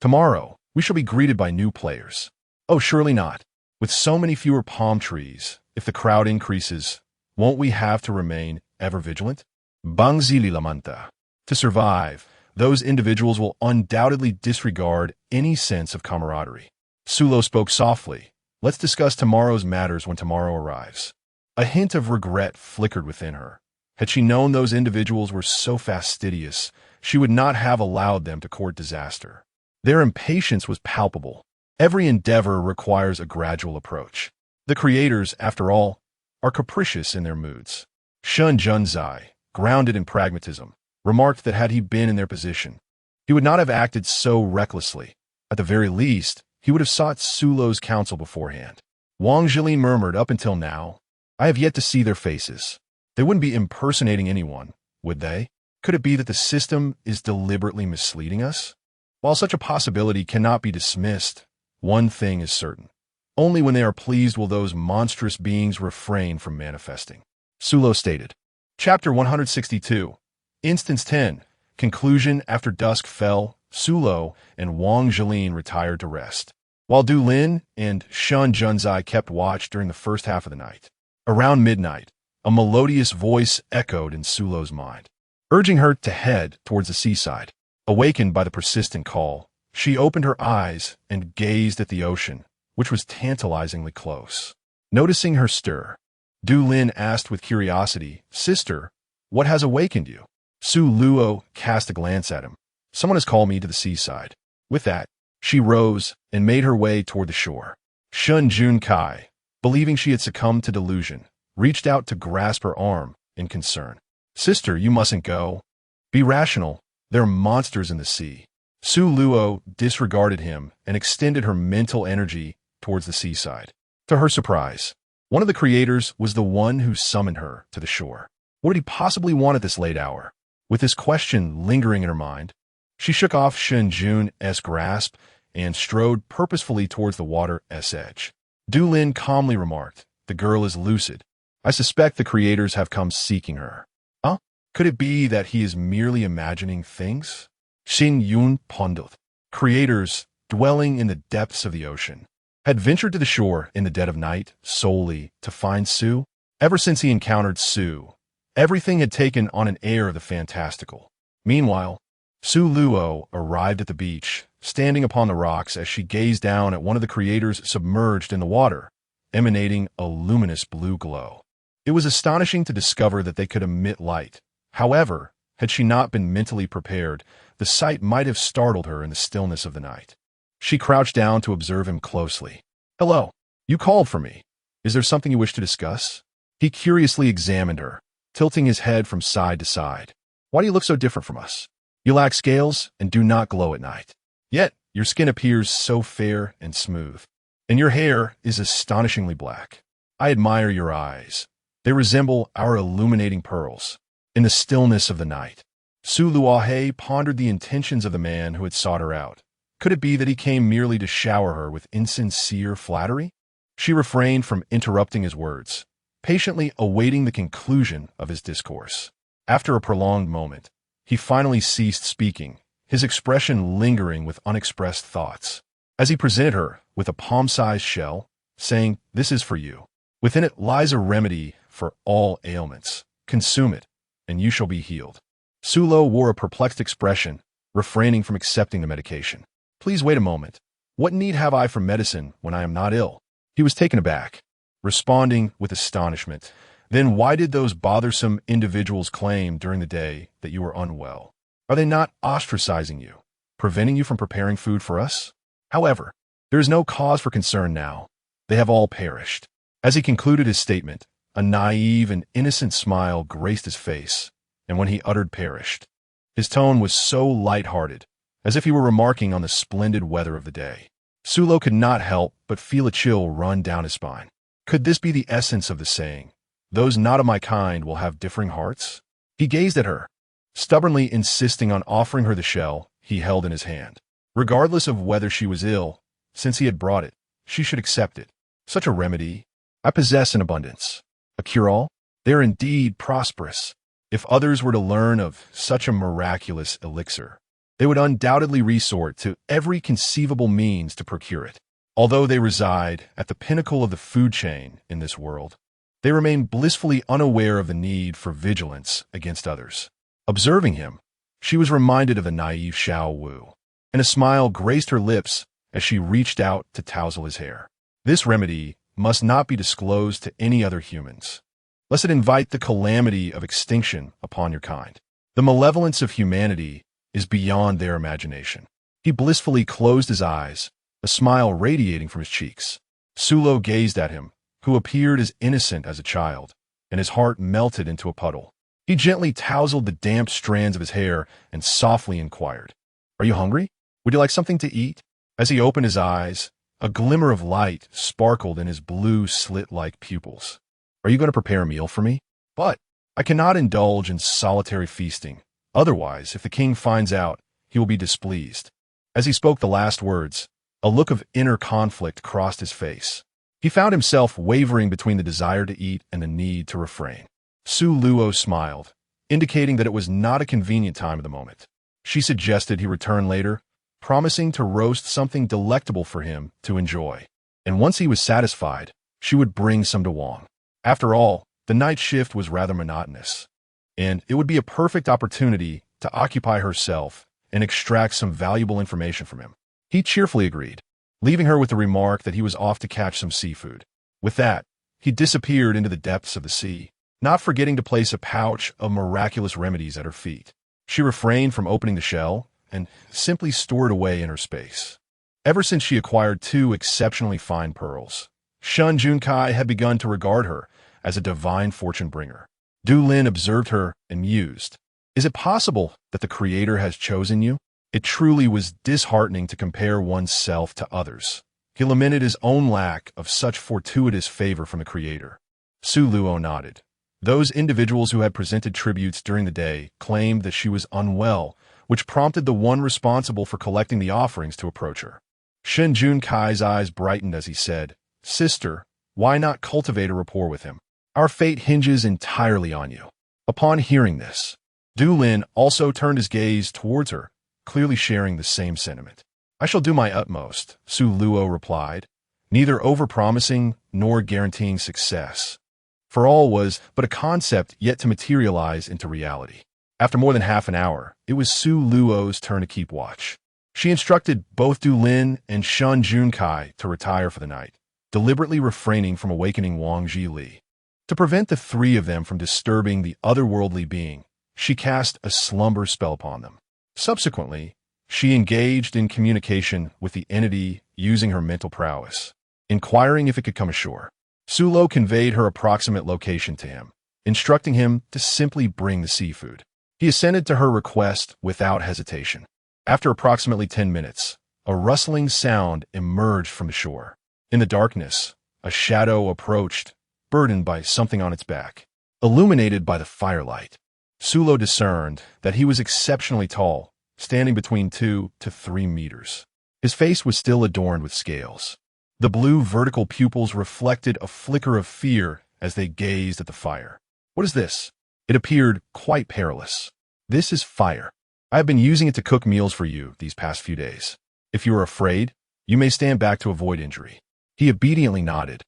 Tomorrow, we shall be greeted by new players." "Oh, surely not. With so many fewer palm trees, if the crowd increases, won't we have to remain ever vigilant?" Bang Zili lamanta. To survive, those individuals will undoubtedly disregard any sense of camaraderie. Sulo spoke softly, "Let's discuss tomorrow's matters when tomorrow arrives." A hint of regret flickered within her. Had she known those individuals were so fastidious, she would not have allowed them to court disaster. Their impatience was palpable. Every endeavor requires a gradual approach. The creators, after all, are capricious in their moods. Shun Junzai, grounded in pragmatism, remarked that had he been in their position, he would not have acted so recklessly. At the very least, he would have sought Sulo's counsel beforehand. Wang Zhili murmured, "Up until now, I have yet to see their faces. They wouldn't be impersonating anyone, would they? Could it be that the system is deliberately misleading us?" While such a possibility cannot be dismissed, one thing is certain. Only when they are pleased will those monstrous beings refrain from manifesting. Sulo stated. Chapter 162. Instance 10. Conclusion. After dusk fell, Sulo and Wang Zhilin retired to rest, while Du Lin and Shun Junzai kept watch during the first half of the night. Around midnight, a melodious voice echoed in Sulo's mind, urging her to head towards the seaside. Awakened by the persistent call, she opened her eyes and gazed at the ocean, which was tantalizingly close. Noticing her stir, Du Lin asked with curiosity, "Sister, what has awakened you?" Su Luo cast a glance at him. "Someone has called me to the seaside." With that, she rose and made her way toward the shore. Shun Junkai, believing she had succumbed to delusion, reached out to grasp her arm in concern. "Sister, you mustn't go. Be rational. There are monsters in the sea." Su Luo disregarded him and extended her mental energy towards the seaside. To her surprise, one of the creators was the one who summoned her to the shore. What did he possibly want at this late hour? With this question lingering in her mind, she shook off Shun Jun's grasp and strode purposefully towards the water's edge. Du Lin calmly remarked, "The girl is lucid. I suspect the creators have come seeking her." Huh? Could it be that he is merely imagining things? Xin Yun pondered. Creators, dwelling in the depths of the ocean, had ventured to the shore in the dead of night solely to find Su. Ever since he encountered Su, everything had taken on an air of the fantastical. Meanwhile, Su Luo arrived at the beach, standing upon the rocks as she gazed down at one of the creators submerged in the water, emanating a luminous blue glow. It was astonishing to discover that they could emit light. However, had she not been mentally prepared, the sight might have startled her in the stillness of the night. She crouched down to observe him closely. "Hello. You called for me. Is there something you wish to discuss?" He curiously examined her, tilting his head from side to side. "Why do you look so different from us? You lack scales and do not glow at night. Yet your skin appears so fair and smooth, and your hair is astonishingly black. I admire your eyes. They resemble our illuminating pearls. In the stillness of the night, Su Luahe pondered the intentions of the man who had sought her out. Could it be that he came merely to shower her with insincere flattery? She refrained from interrupting his words, patiently awaiting the conclusion of his discourse. After a prolonged moment, he finally ceased speaking, his expression lingering with unexpressed thoughts. As he presented her with a palm-sized shell, saying, "This is for you. Within it lies a remedy for all ailments. Consume it, and you shall be healed." Sulo wore a perplexed expression, refraining from accepting the medication. "Please wait a moment. What need have I for medicine when I am not ill?" He was taken aback, responding with astonishment. "Then why did those bothersome individuals claim during the day that you were unwell? Are they not ostracizing you, preventing you from preparing food for us? However, there is no cause for concern now. They have all perished." As he concluded his statement, a naive and innocent smile graced his face, and when he uttered perished, his tone was so light-hearted, as if he were remarking on the splendid weather of the day. Sulo could not help but feel a chill run down his spine. Could this be the essence of the saying, "Those not of my kind will have differing hearts"? He gazed at her, stubbornly insisting on offering her the shell he held in his hand. Regardless of whether she was ill, since he had brought it, she should accept it. Such a remedy I possess in abundance. A cure-all? They are indeed prosperous. If others were to learn of such a miraculous elixir, they would undoubtedly resort to every conceivable means to procure it. Although they reside at the pinnacle of the food chain in this world, they remain blissfully unaware of the need for vigilance against others. Observing him, she was reminded of the naive Xiao Wu, and a smile graced her lips as she reached out to tousle his hair. This remedy must not be disclosed to any other humans, lest it invite the calamity of extinction upon your kind. The malevolence of humanity is beyond their imagination. He blissfully closed his eyes, a smile radiating from his cheeks. Sulo gazed at him, who appeared as innocent as a child, and his heart melted into a puddle. He gently tousled the damp strands of his hair and softly inquired, "Are you hungry? Would you like something to eat?" As he opened his eyes, a glimmer of light sparkled in his blue slit-like pupils. "Are you going to prepare a meal for me? But I cannot indulge in solitary feasting. Otherwise, if the king finds out, he will be displeased." As he spoke the last words, a look of inner conflict crossed his face. He found himself wavering between the desire to eat and the need to refrain. Su Luo smiled, indicating that it was not a convenient time of the moment. She suggested he return later, promising to roast something delectable for him to enjoy. And once he was satisfied, she would bring some to Wang. After all, the night shift was rather monotonous, and it would be a perfect opportunity to occupy herself and extract some valuable information from him. He cheerfully agreed, leaving her with the remark that he was off to catch some seafood. With that, he disappeared into the depths of the sea, not forgetting to place a pouch of miraculous remedies at her feet. She refrained from opening the shell and simply stored away in her space. Ever since she acquired 2 exceptionally fine pearls, Shun Junkai had begun to regard her as a divine fortune bringer. Du Lin observed her and mused, "Is it possible that the Creator has chosen you?" It truly was disheartening to compare oneself to others. He lamented his own lack of such fortuitous favor from the Creator. Su Luo nodded. Those individuals who had presented tributes during the day claimed that she was unwell, which prompted the one responsible for collecting the offerings to approach her. Shen Junkai's eyes brightened as he said, "Sister, why not cultivate a rapport with him? Our fate hinges entirely on you." Upon hearing this, Du Lin also turned his gaze towards her, clearly sharing the same sentiment. "I shall do my utmost," Su Luo replied, neither overpromising nor guaranteeing success, for all was but a concept yet to materialize into reality. After more than half an hour, it was Su Luo's turn to keep watch. She instructed both Du Lin and Shun Junkai to retire for the night, deliberately refraining from awakening Wang Zhili. To prevent the three of them from disturbing the otherworldly being, she cast a slumber spell upon them. Subsequently, she engaged in communication with the entity using her mental prowess, inquiring if it could come ashore. Sulo conveyed her approximate location to him, instructing him to simply bring the seafood. He assented to her request without hesitation. After approximately 10 minutes, a rustling sound emerged from the shore. In the darkness, a shadow approached, burdened by something on its back. Illuminated by the firelight, Sulo discerned that he was exceptionally tall, standing between 2 to 3 meters. His face was still adorned with scales. The blue vertical pupils reflected a flicker of fear as they gazed at the fire. "What is this?" It appeared quite perilous. "This is fire. I have been using it to cook meals for you these past few days. If you are afraid, you may stand back to avoid injury." He obediently nodded,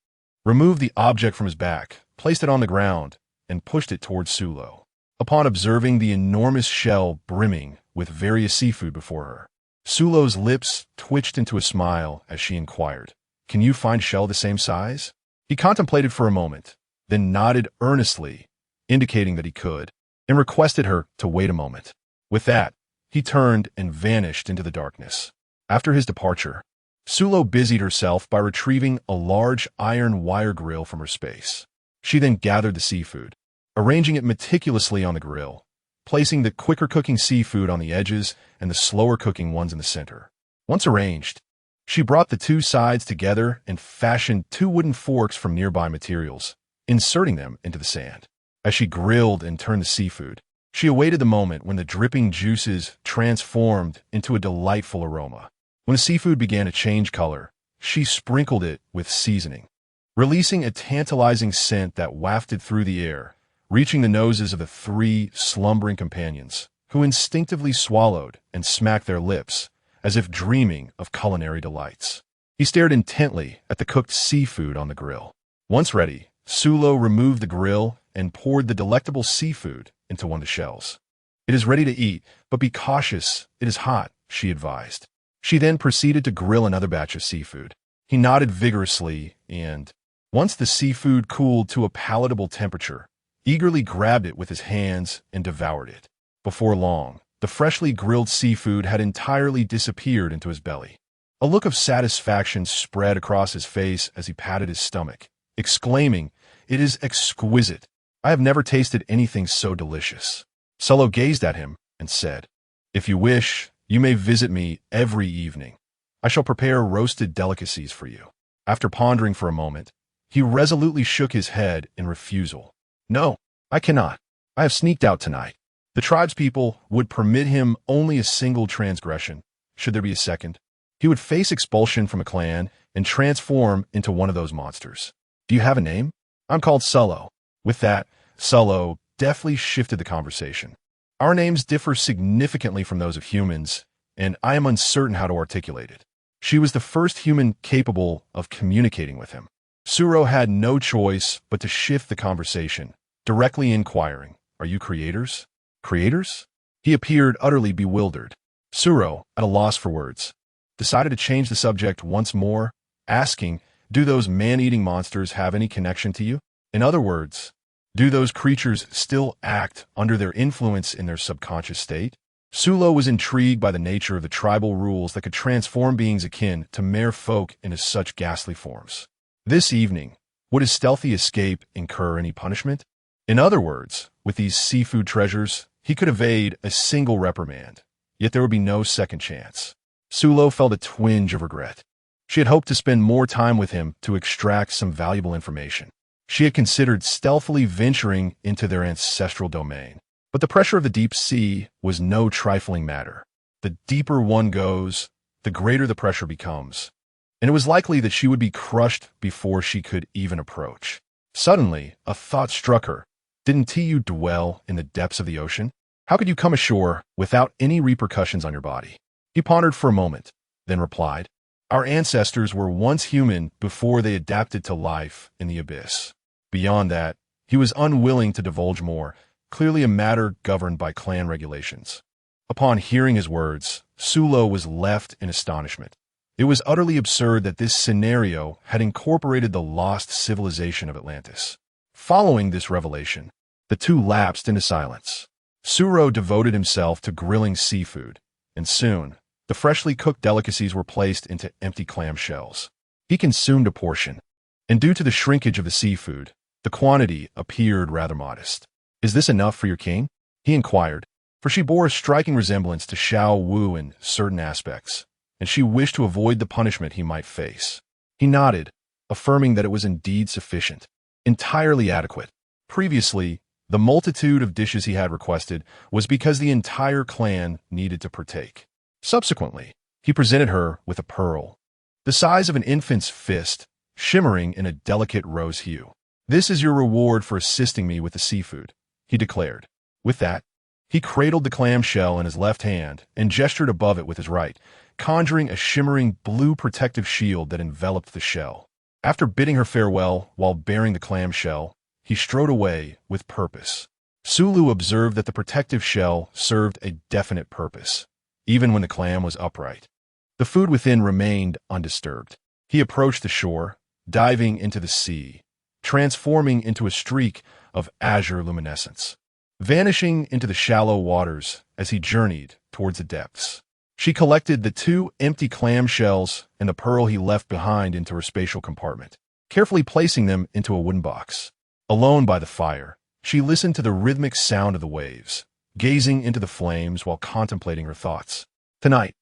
removed the object from his back, placed it on the ground, and pushed it towards Sulo. Upon observing the enormous shell brimming with various seafood before her, Sulo's lips twitched into a smile as she inquired, "Can you find shell the same size?" He contemplated for a moment, then nodded earnestly, indicating that he could, and requested her to wait a moment. With that, he turned and vanished into the darkness. After his departure, Sulo busied herself by retrieving a large iron wire grill from her space. She then gathered the seafood, arranging it meticulously on the grill, placing the quicker-cooking seafood on the edges and the slower-cooking ones in the center. Once arranged, she brought the two sides together and fashioned 2 wooden forks from nearby materials, inserting them into the sand. As she grilled and turned the seafood, she awaited the moment when the dripping juices transformed into a delightful aroma. When the seafood began to change color, she sprinkled it with seasoning, releasing a tantalizing scent that wafted through the air, reaching the noses of the 3 slumbering companions, who instinctively swallowed and smacked their lips, as if dreaming of culinary delights. He stared intently at the cooked seafood on the grill. Once ready, Sulo removed the grill and poured the delectable seafood into one of the shells. "It is ready to eat, but be cautious, it is hot," she advised. She then proceeded to grill another batch of seafood. He nodded vigorously and, once the seafood cooled to a palatable temperature, eagerly grabbed it with his hands and devoured it. Before long, the freshly grilled seafood had entirely disappeared into his belly. A look of satisfaction spread across his face as he patted his stomach, exclaiming, "It is exquisite. I have never tasted anything so delicious." Sulo gazed at him and said, "If you wish, you may visit me every evening. I shall prepare roasted delicacies for you." After pondering for a moment, he resolutely shook his head in refusal. "No, I cannot. I have sneaked out tonight." The tribespeople would permit him only a single transgression. Should there be a second, he would face expulsion from a clan and transform into one of those monsters. "Do you have a name?" "I'm called Sulo." With that, Sulo deftly shifted the conversation. "Our names differ significantly from those of humans, and I am uncertain how to articulate it." She was the first human capable of communicating with him. Sulo had no choice but to shift the conversation, directly inquiring, "Are you creators?" "Creators?" He appeared utterly bewildered. Sulo, at a loss for words, decided to change the subject once more, asking, "Do those man-eating monsters have any connection to you? In other words, do those creatures still act under their influence in their subconscious state?" Sulo was intrigued by the nature of the tribal rules that could transform beings akin to mere folk into such ghastly forms. This evening, would his stealthy escape incur any punishment? In other words, with these seafood treasures, he could evade a single reprimand, yet there would be no second chance. Sulo felt a twinge of regret. She had hoped to spend more time with him to extract some valuable information. She had considered stealthily venturing into their ancestral domain. But the pressure of the deep sea was no trifling matter. The deeper one goes, the greater the pressure becomes, and it was likely that she would be crushed before she could even approach. Suddenly, a thought struck her. Didn't you dwell in the depths of the ocean? How could you come ashore without any repercussions on your body? He pondered for a moment, then replied, "Our ancestors were once human before they adapted to life in the abyss." Beyond that, he was unwilling to divulge more, clearly a matter governed by clan regulations. Upon hearing his words, Sulo was left in astonishment. It was utterly absurd that this scenario had incorporated the lost civilization of Atlantis. Following this revelation, the two lapsed into silence. Suro devoted himself to grilling seafood, and soon, the freshly cooked delicacies were placed into empty clam shells. He consumed a portion, and due to the shrinkage of the seafood, the quantity appeared rather modest. "Is this enough for your king?" he inquired, for she bore a striking resemblance to Xiao Wu in certain aspects, and she wished to avoid the punishment he might face. He nodded, affirming that it was indeed sufficient, entirely adequate. Previously, the multitude of dishes he had requested was because the entire clan needed to partake. Subsequently, he presented her with a pearl, the size of an infant's fist, shimmering in a delicate rose hue. "This is your reward for assisting me with the seafood," he declared. With that, he cradled the clam shell in his left hand and gestured above it with his right, conjuring a shimmering blue protective shield that enveloped the shell. After bidding her farewell while bearing the clam shell, he strode away with purpose. Sulu observed that the protective shell served a definite purpose, even when the clam was upright. The food within remained undisturbed. He approached the shore, diving into the sea, transforming into a streak of azure luminescence, vanishing into the shallow waters as he journeyed towards the depths. She collected the 2 empty clam shells and the pearl he left behind into her spatial compartment, carefully placing them into a wooden box. Alone by the fire, she listened to the rhythmic sound of the waves, gazing into the flames while contemplating her thoughts. Tonight,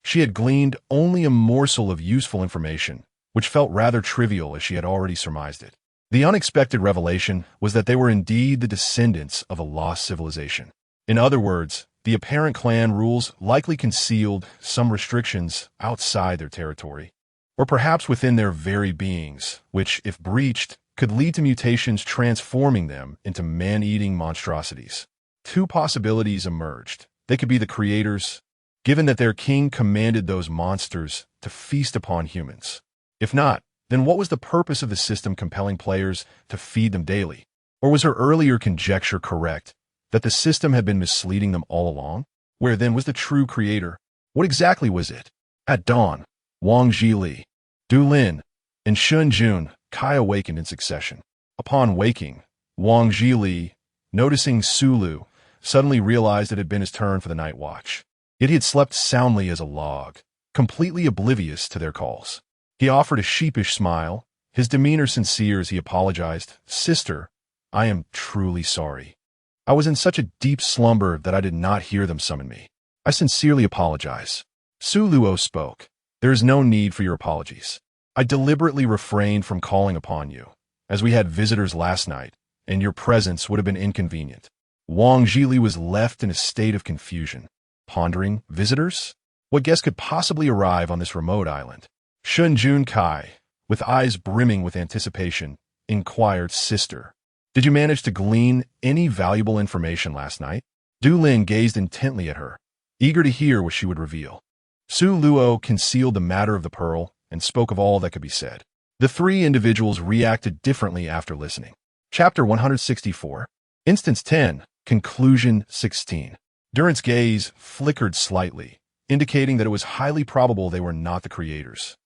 she had gleaned only a morsel of useful information, which felt rather trivial as she had already surmised it. The unexpected revelation was that they were indeed the descendants of a lost civilization. In other words, the apparent clan rules likely concealed some restrictions outside their territory, or perhaps within their very beings, which, if breached, could lead to mutations transforming them into man-eating monstrosities. 2 possibilities emerged. They could be the creators, given that their king commanded those monsters to feast upon humans. If not, then what was the purpose of the system compelling players to feed them daily? Or was her earlier conjecture correct, that the system had been misleading them all along? Where then was the true creator? What exactly was it? At dawn, Wang Zhili, Du Lin, and Shun Jun Kai awakened in succession. Upon waking, Wang Zhili, noticing Sulu, suddenly realized it had been his turn for the night watch. Yet he had slept soundly as a log, completely oblivious to their calls. He offered a sheepish smile, his demeanor sincere as he apologized. "Sister, I am truly sorry. I was in such a deep slumber that I did not hear them summon me. I sincerely apologize." Suluo spoke. "There is no need for your apologies. I deliberately refrained from calling upon you, as we had visitors last night, and your presence would have been inconvenient." Wang Zhili was left in a state of confusion, pondering, visitors? What guest could possibly arrive on this remote island? Shun Jun Kai, with eyes brimming with anticipation, inquired, "Sister, did you manage to glean any valuable information last night?" Du Lin gazed intently at her, eager to hear what she would reveal. Su Luo concealed the matter of the pearl and spoke of all that could be said. The 3 individuals reacted differently after listening. Chapter 164. Instance 10. Conclusion 16. Durant's gaze flickered slightly, indicating that it was highly probable they were not the creators.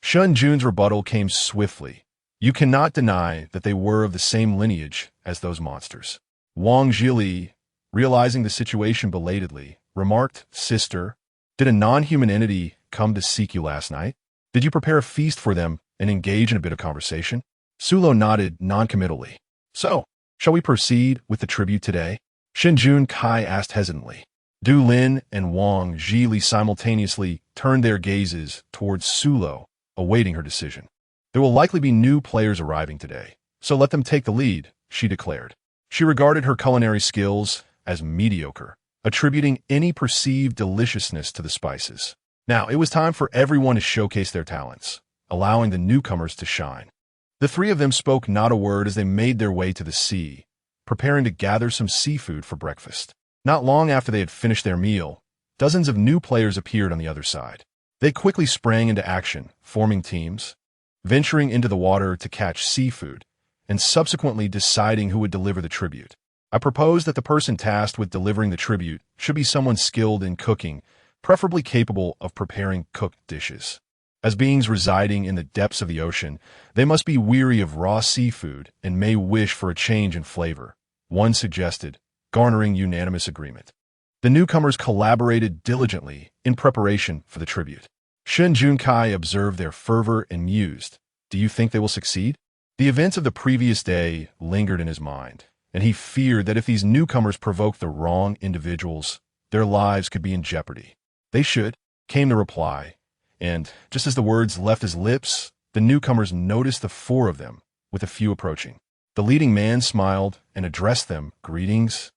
Shun Jun's rebuttal came swiftly. "You cannot deny that they were of the same lineage as those monsters." Wang Zhili, realizing the situation belatedly, remarked, "Sister, did a non-human entity come to seek you last night? Did you prepare a feast for them and engage in a bit of conversation?" Sulo nodded noncommittally. "So, shall we proceed with the tribute today?" Shinjun Kai asked hesitantly. Du Lin and Wang Zhili simultaneously turned their gazes towards Sulo, awaiting her decision. "There will likely be new players arriving today, so let them take the lead," she declared. She regarded her culinary skills as mediocre, attributing any perceived deliciousness to the spices. Now, it was time for everyone to showcase their talents, allowing the newcomers to shine. The 3 of them spoke not a word as they made their way to the sea, preparing to gather some seafood for breakfast. Not long after they had finished their meal, dozens of new players appeared on the other side. They quickly sprang into action, forming teams, venturing into the water to catch seafood, and subsequently deciding who would deliver the tribute. I proposed that the person tasked with delivering the tribute should be someone skilled in cooking, preferably capable of preparing cooked dishes. As beings residing in the depths of the ocean, they must be weary of raw seafood and may wish for a change in flavor, one suggested, garnering unanimous agreement. The newcomers collaborated diligently in preparation for the tribute. Shun Junkai observed their fervor and mused, "Do you think they will succeed?" The events of the previous day lingered in his mind, and he feared that if these newcomers provoked the wrong individuals, their lives could be in jeopardy. "They should," came the reply, and, just as the words left his lips, the newcomers noticed the four of them, with a few approaching. The leading man smiled and addressed them, "Greetings.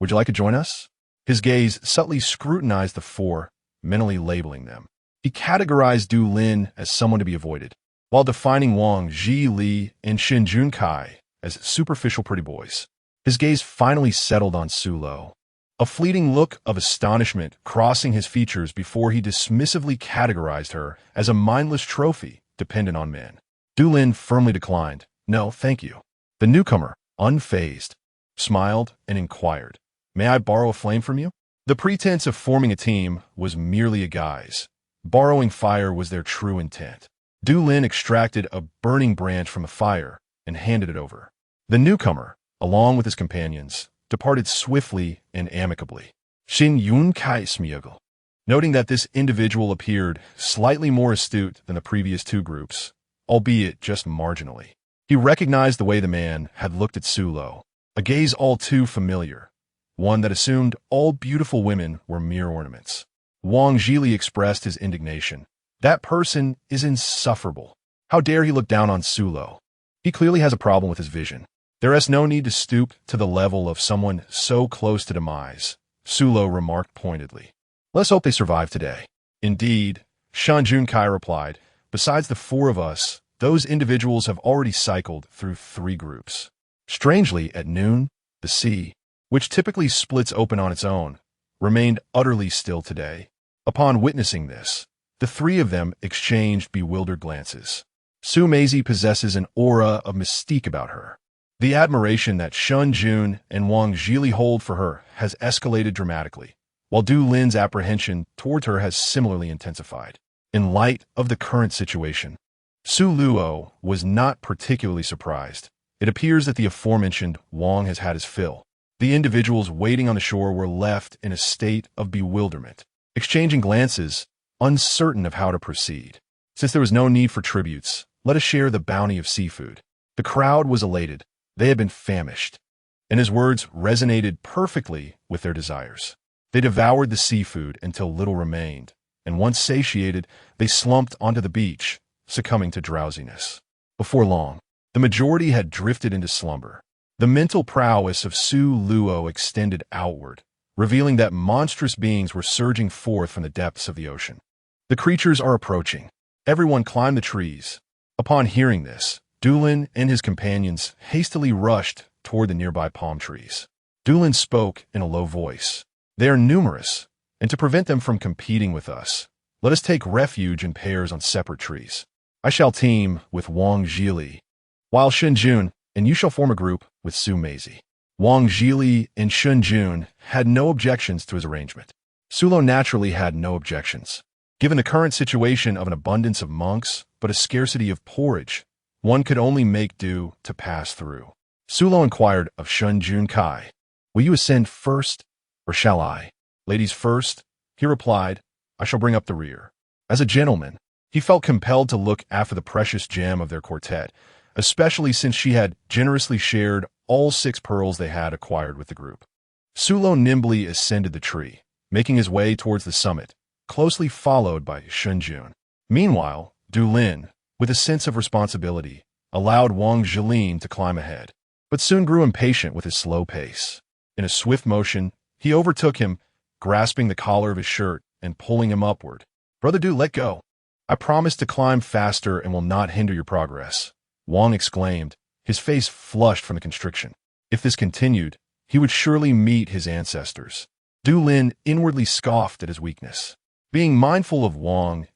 Would you like to join us?" His gaze subtly scrutinized the four, mentally labeling them. He categorized Du Lin as someone to be avoided, while defining Wang Ji Li and Shin Junkai as superficial pretty boys. His gaze finally settled on Su Lo, a fleeting look of astonishment crossing his features before he dismissively categorized her as a mindless trophy dependent on men. Du Lin firmly declined, "No, thank you." The newcomer, unfazed, smiled and inquired, "May I borrow a flame from you?" The pretense of forming a team was merely a guise. Borrowing fire was their true intent. Du Lin extracted a burning branch from a fire and handed it over. The newcomer, along with his companions, departed swiftly and amicably. Shin Yun Kai Smyugel. Noting that this individual appeared slightly more astute than the previous two groups, albeit just marginally, he recognized the way the man had looked at Su Lo, a gaze all too familiar, one that assumed all beautiful women were mere ornaments. Wang Jili expressed his indignation. "That person is insufferable. How dare he look down on Su Lo? He clearly has a problem with his vision. There is no need to stoop to the level of someone so close to demise," Su Lo remarked pointedly. "Let's hope they survive today." "Indeed," Shan Junkai replied, "besides the four of us, those individuals have already cycled through 3 groups." Strangely, at noon, the sea, which typically splits open on its own, remained utterly still today. Upon witnessing this, the 3 of them exchanged bewildered glances. Su Meizi possesses an aura of mystique about her. The admiration that Shun Jun and Wang Jili hold for her has escalated dramatically, while Du Lin's apprehension toward her has similarly intensified. In light of the current situation, Su Luo was not particularly surprised. It appears that the aforementioned Wang has had his fill. The individuals waiting on the shore were left in a state of bewilderment, exchanging glances, uncertain of how to proceed. Since there was no need for tributes, let us share the bounty of seafood. The crowd was elated. They had been famished, and his words resonated perfectly with their desires. They devoured the seafood until little remained, and once satiated, they slumped onto the beach, succumbing to drowsiness. Before long, the majority had drifted into slumber. The mental prowess of Su Luo extended outward, revealing that monstrous beings were surging forth from the depths of the ocean. "The creatures are approaching." Everyone climbed the trees. Upon hearing this, Du Lin and his companions hastily rushed toward the nearby palm trees. Du Lin spoke in a low voice. "They are numerous, and to prevent them from competing with us, let us take refuge in pairs on separate trees. I shall team with Wang Jili, while Shun Jun and you shall form a group with Su Meizi." Wang Jili and Shun Jun had no objections to his arrangement. Su Lo naturally had no objections. Given the current situation of an abundance of monks but a scarcity of porridge, one could only make do to pass through. Su Lo inquired of Shun Junkai, "Will you ascend first, or shall I?" "Ladies first," he replied. "I shall bring up the rear." As a gentleman, he felt compelled to look after the precious gem of their quartet, especially since she had generously shared all 6 pearls they had acquired with the group. Su Lo nimbly ascended the tree, making his way towards the summit, closely followed by Shun Jun. Meanwhile, Du Lin, with a sense of responsibility, allowed Wang Jilin to climb ahead, but soon grew impatient with his slow pace. In a swift motion, he overtook him, grasping the collar of his shirt and pulling him upward. "Brother Du, let go. I promise to climb faster and will not hinder your progress," Wang exclaimed, his face flushed from the constriction. If this continued, he would surely meet his ancestors. Du Lin inwardly scoffed at his weakness. Being mindful of Wang's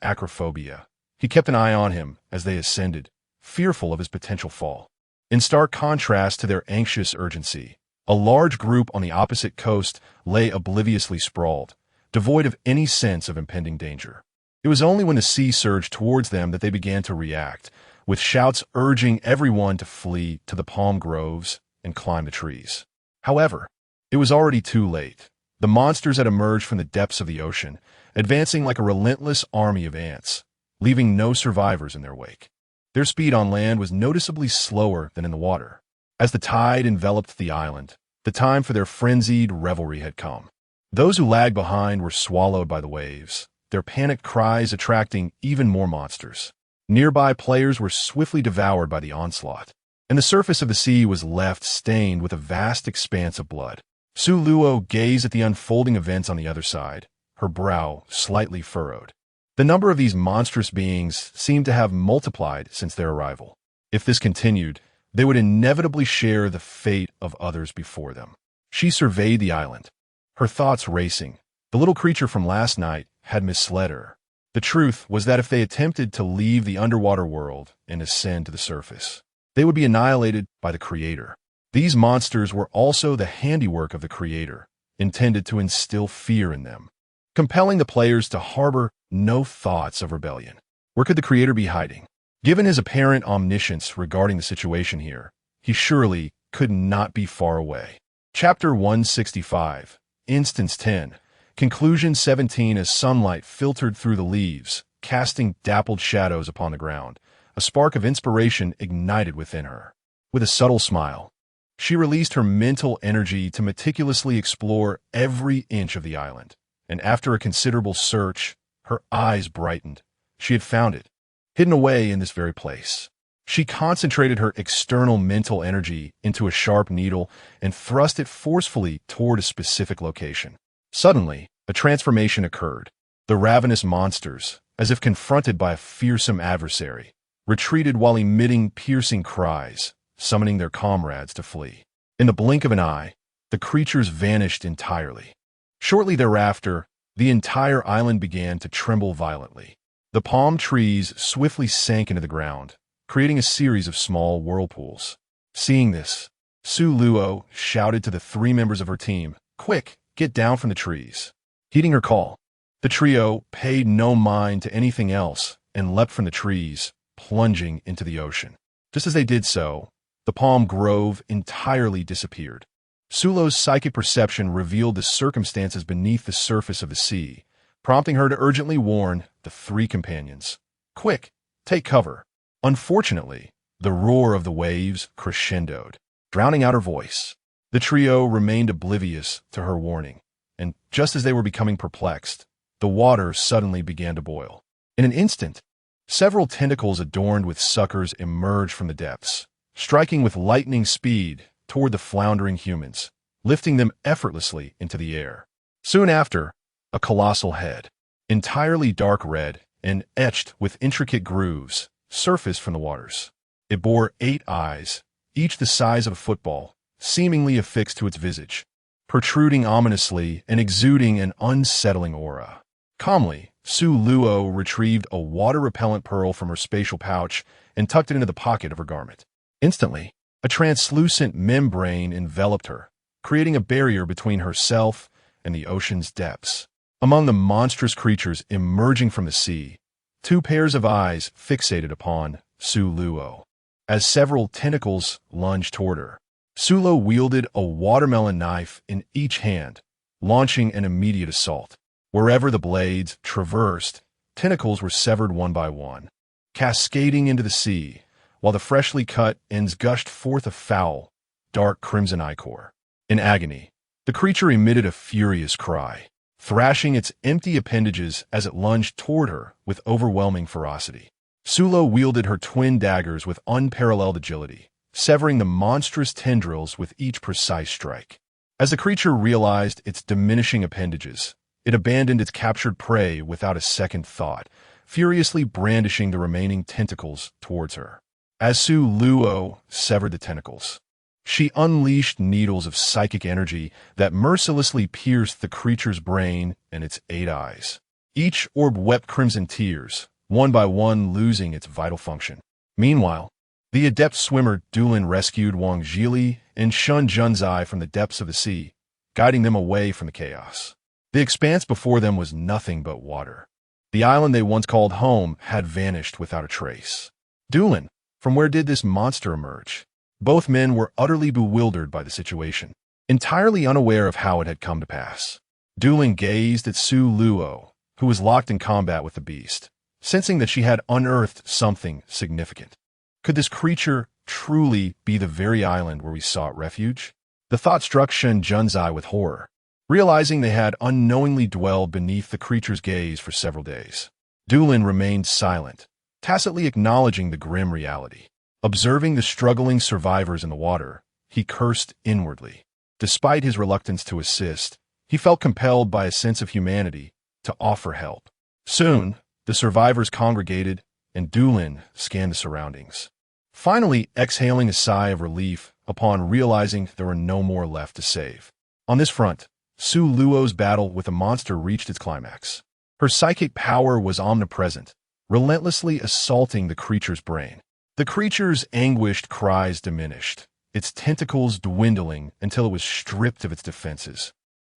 acrophobia, he kept an eye on him as they ascended, fearful of his potential fall. In stark contrast to their anxious urgency, a large group on the opposite coast lay obliviously sprawled, devoid of any sense of impending danger. It was only when the sea surged towards them that they began to react, with shouts urging everyone to flee to the palm groves and climb the trees. However, it was already too late. The monsters had emerged from the depths of the ocean, advancing like a relentless army of ants, leaving no survivors in their wake. Their speed on land was noticeably slower than in the water. As the tide enveloped the island, the time for their frenzied revelry had come. Those who lagged behind were swallowed by the waves, their panicked cries attracting even more monsters. Nearby players were swiftly devoured by the onslaught, and the surface of the sea was left stained with a vast expanse of blood. Su Luo gazed at the unfolding events on the other side, her brow slightly furrowed. The number of these monstrous beings seemed to have multiplied since their arrival. If this continued, they would inevitably share the fate of others before them. She surveyed the island, her thoughts racing. The little creature from last night had misled her. The truth was that if they attempted to leave the underwater world and ascend to the surface, they would be annihilated by the Creator. These monsters were also the handiwork of the Creator, intended to instill fear in them, compelling the players to harbor no thoughts of rebellion. Where could the Creator be hiding? Given his apparent omniscience regarding the situation here, he surely could not be far away. Chapter 165, Instance 10, Conclusion 17. As sunlight filtered through the leaves, casting dappled shadows upon the ground, a spark of inspiration ignited within her. With a subtle smile, she released her mental energy to meticulously explore every inch of the island, and after a considerable search, her eyes brightened. She had found it, hidden away in this very place. She concentrated her external mental energy into a sharp needle and thrust it forcefully toward a specific location. Suddenly, a transformation occurred. The ravenous monsters, as if confronted by a fearsome adversary, retreated while emitting piercing cries, summoning their comrades to flee. In the blink of an eye, the creatures vanished entirely. Shortly thereafter, the entire island began to tremble violently. The palm trees swiftly sank into the ground, creating a series of small whirlpools. Seeing this, Su Luo shouted to the 3 members of her team, "Quick, get down from the trees." Heeding her call, the trio paid no mind to anything else and leapt from the trees, plunging into the ocean. Just as they did so, the palm grove entirely disappeared. Sulo's psychic perception revealed the circumstances beneath the surface of the sea, prompting her to urgently warn the 3 companions, "Quick, take cover." Unfortunately, the roar of the waves crescendoed, drowning out her voice. The trio remained oblivious to her warning, and just as they were becoming perplexed, the water suddenly began to boil. In an instant, several tentacles adorned with suckers emerged from the depths, striking with lightning speed toward the floundering humans, lifting them effortlessly into the air. Soon after, a colossal head, entirely dark red and etched with intricate grooves, surfaced from the waters. It bore 8 eyes, each the size of a football, seemingly affixed to its visage, protruding ominously and exuding an unsettling aura. Calmly, Su Luo retrieved a water-repellent pearl from her spatial pouch and tucked it into the pocket of her garment. Instantly, a translucent membrane enveloped her, creating a barrier between herself and the ocean's depths. Among the monstrous creatures emerging from the sea, 2 pairs of eyes fixated upon Su Luo. As several tentacles lunged toward her, Sulo wielded a watermelon knife in each hand, launching an immediate assault. Wherever the blades traversed, tentacles were severed one by one, cascading into the sea, while the freshly cut ends gushed forth a foul, dark crimson ichor. In agony, the creature emitted a furious cry, thrashing its empty appendages as it lunged toward her with overwhelming ferocity. Sulo wielded her twin daggers with unparalleled agility, severing the monstrous tendrils with each precise strike. As the creature realized its diminishing appendages, it abandoned its captured prey without a second thought, furiously brandishing the remaining tentacles towards her. As Su Luo severed the tentacles, she unleashed needles of psychic energy that mercilessly pierced the creature's brain and its 8 eyes. Each orb wept crimson tears, one by one losing its vital function. Meanwhile, the adept swimmer Dulin rescued Wang Zhili and Shun Junzai from the depths of the sea, guiding them away from the chaos. The expanse before them was nothing but water. The island they once called home had vanished without a trace. "Doolin, from where did this monster emerge?" Both men were utterly bewildered by the situation, entirely unaware of how it had come to pass. Doolin gazed at Su Luo, who was locked in combat with the beast, sensing that she had unearthed something significant. Could this creature truly be the very island where we sought refuge? The thought struck Shen Junzai with horror, realizing they had unknowingly dwelled beneath the creature's gaze for several days. Doolin remained silent, tacitly acknowledging the grim reality. Observing the struggling survivors in the water, he cursed inwardly. Despite his reluctance to assist, he felt compelled by a sense of humanity to offer help. Soon, the survivors congregated, and Doolin scanned the surroundings, finally exhaling a sigh of relief upon realizing there were no more left to save. On this front, Su Luo's battle with the monster reached its climax. Her psychic power was omnipresent, relentlessly assaulting the creature's brain. The creature's anguished cries diminished, its tentacles dwindling until it was stripped of its defenses,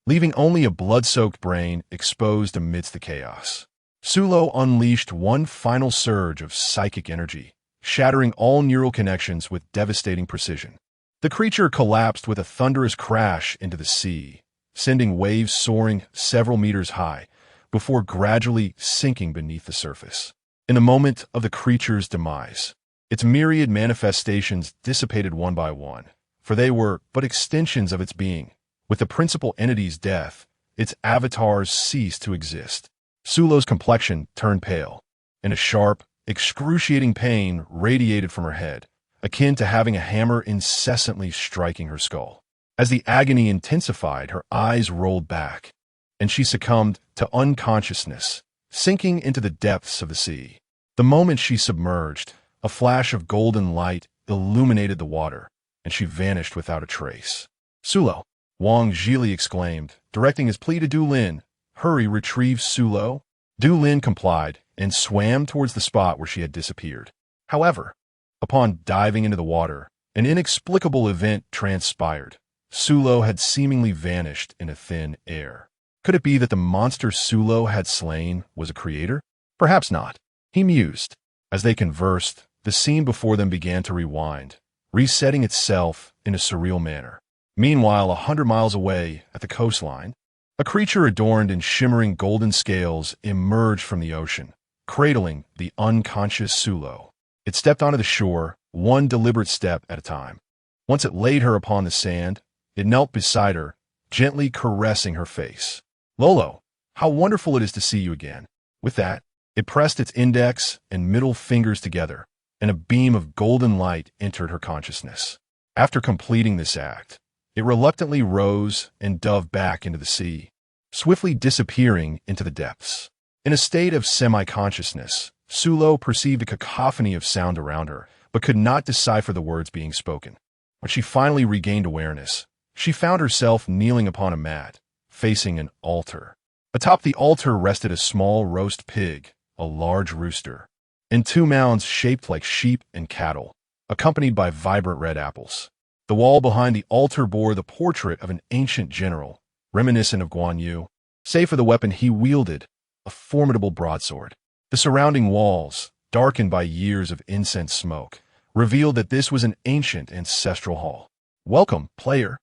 leaving only a blood-soaked brain exposed amidst the chaos. Su Luo unleashed one final surge of psychic energy, shattering all neural connections with devastating precision. The creature collapsed with a thunderous crash into the sea, sending waves soaring several meters high before gradually sinking beneath the surface. In the moment of the creature's demise, its myriad manifestations dissipated one by one, for they were but extensions of its being. With the principal entity's death, its avatars ceased to exist. Su Luo's complexion turned pale, and a sharp, excruciating pain radiated from her head, akin to having a hammer incessantly striking her skull. As the agony intensified, her eyes rolled back, and she succumbed to unconsciousness, sinking into the depths of the sea. The moment she submerged, a flash of golden light illuminated the water, and she vanished without a trace. "Su Luo," Wang Zhili exclaimed, directing his plea to Doolin. "Hurry, retrieve Su Luo." Doolin complied and swam towards the spot where she had disappeared. However, upon diving into the water, an inexplicable event transpired. Su Luo had seemingly vanished in a thin air. Could it be that the monster Su Luo had slain was a creator? Perhaps not, he mused. As they conversed, the scene before them began to rewind, resetting itself in a surreal manner. Meanwhile, 100 miles away, at the coastline, a creature adorned in shimmering golden scales emerged from the ocean, cradling the unconscious Su Luo. It stepped onto the shore, one deliberate step at a time. Once it laid her upon the sand, it knelt beside her, gently caressing her face. "Lolo, how wonderful it is to see you again." With that, it pressed its index and middle fingers together, and a beam of golden light entered her consciousness. After completing this act, it reluctantly rose and dove back into the sea, swiftly disappearing into the depths. In a state of semi-consciousness, Su Luo perceived a cacophony of sound around her, but could not decipher the words being spoken. When she finally regained awareness, she found herself kneeling upon a mat, facing an altar. Atop the altar rested a small roast pig, a large rooster, and two mounds shaped like sheep and cattle, accompanied by vibrant red apples. The wall behind the altar bore the portrait of an ancient general, reminiscent of Guan Yu, save for the weapon he wielded, a formidable broadsword. The surrounding walls, darkened by years of incense smoke, revealed that this was an ancient ancestral hall. "Welcome, player,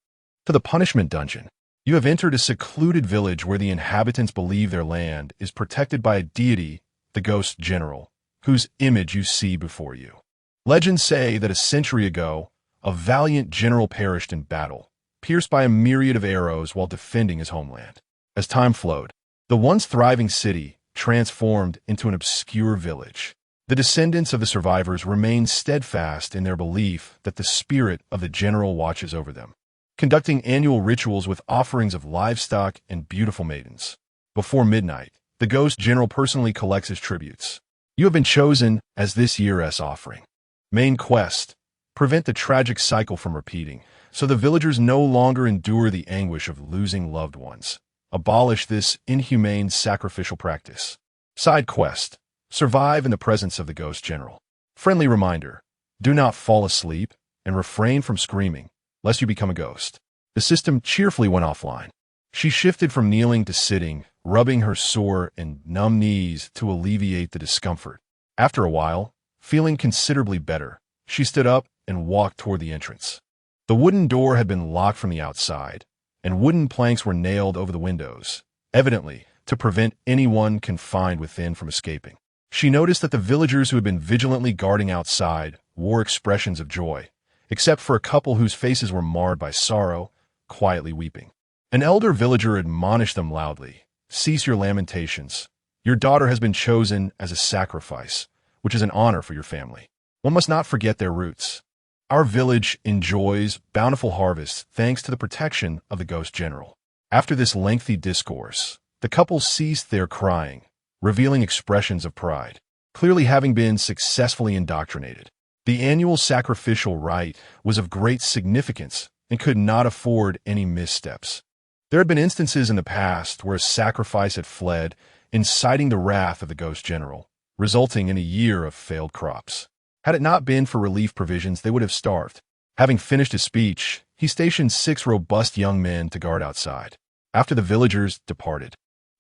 to the punishment dungeon. You have entered a secluded village where the inhabitants believe their land is protected by a deity, the Ghost General, whose image you see before you. Legends say that a century ago, a valiant general perished in battle, pierced by a myriad of arrows while defending his homeland. As time flowed, the once thriving city transformed into an obscure village. The descendants of the survivors remain steadfast in their belief that the spirit of the general watches over them, conducting annual rituals with offerings of livestock and beautiful maidens. Before midnight, the Ghost General personally collects his tributes. You have been chosen as this year's offering. Main quest: prevent the tragic cycle from repeating, so the villagers no longer endure the anguish of losing loved ones. Abolish this inhumane sacrificial practice. Side quest: survive in the presence of the Ghost General. Friendly reminder: do not fall asleep and refrain from screaming, lest you become a ghost. The system cheerfully went offline. She shifted from kneeling to sitting, rubbing her sore and numb knees to alleviate the discomfort. After a while, feeling considerably better, she stood up and walked toward the entrance. The wooden door had been locked from the outside, and wooden planks were nailed over the windows, evidently to prevent anyone confined within from escaping. She noticed that the villagers who had been vigilantly guarding outside wore expressions of joy, except for a couple whose faces were marred by sorrow, quietly weeping. An elder villager admonished them loudly, "Cease your lamentations. Your daughter has been chosen as a sacrifice, which is an honor for your family. One must not forget their roots. Our village enjoys bountiful harvests thanks to the protection of the Ghost General." After this lengthy discourse, the couple ceased their crying, revealing expressions of pride, clearly having been successfully indoctrinated. The annual sacrificial rite was of great significance and could not afford any missteps. There had been instances in the past where a sacrifice had fled, inciting the wrath of the Ghost General, resulting in a year of failed crops. Had it not been for relief provisions, they would have starved. Having finished his speech, he stationed 6 robust young men to guard outside. After the villagers departed,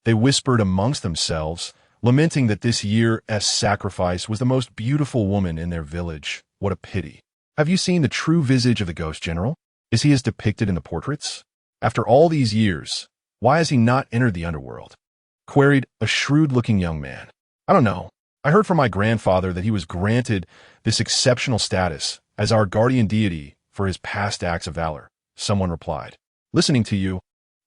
they whispered amongst themselves, lamenting that this year's sacrifice was the most beautiful woman in their village. What a pity. Have you seen the true visage of the Ghost General? Is he as depicted in the portraits? After all these years, why has he not entered the underworld? Queried a shrewd-looking young man. I don't know. I heard from my grandfather that he was granted this exceptional status as our guardian deity for his past acts of valor. Someone replied. Listening to you,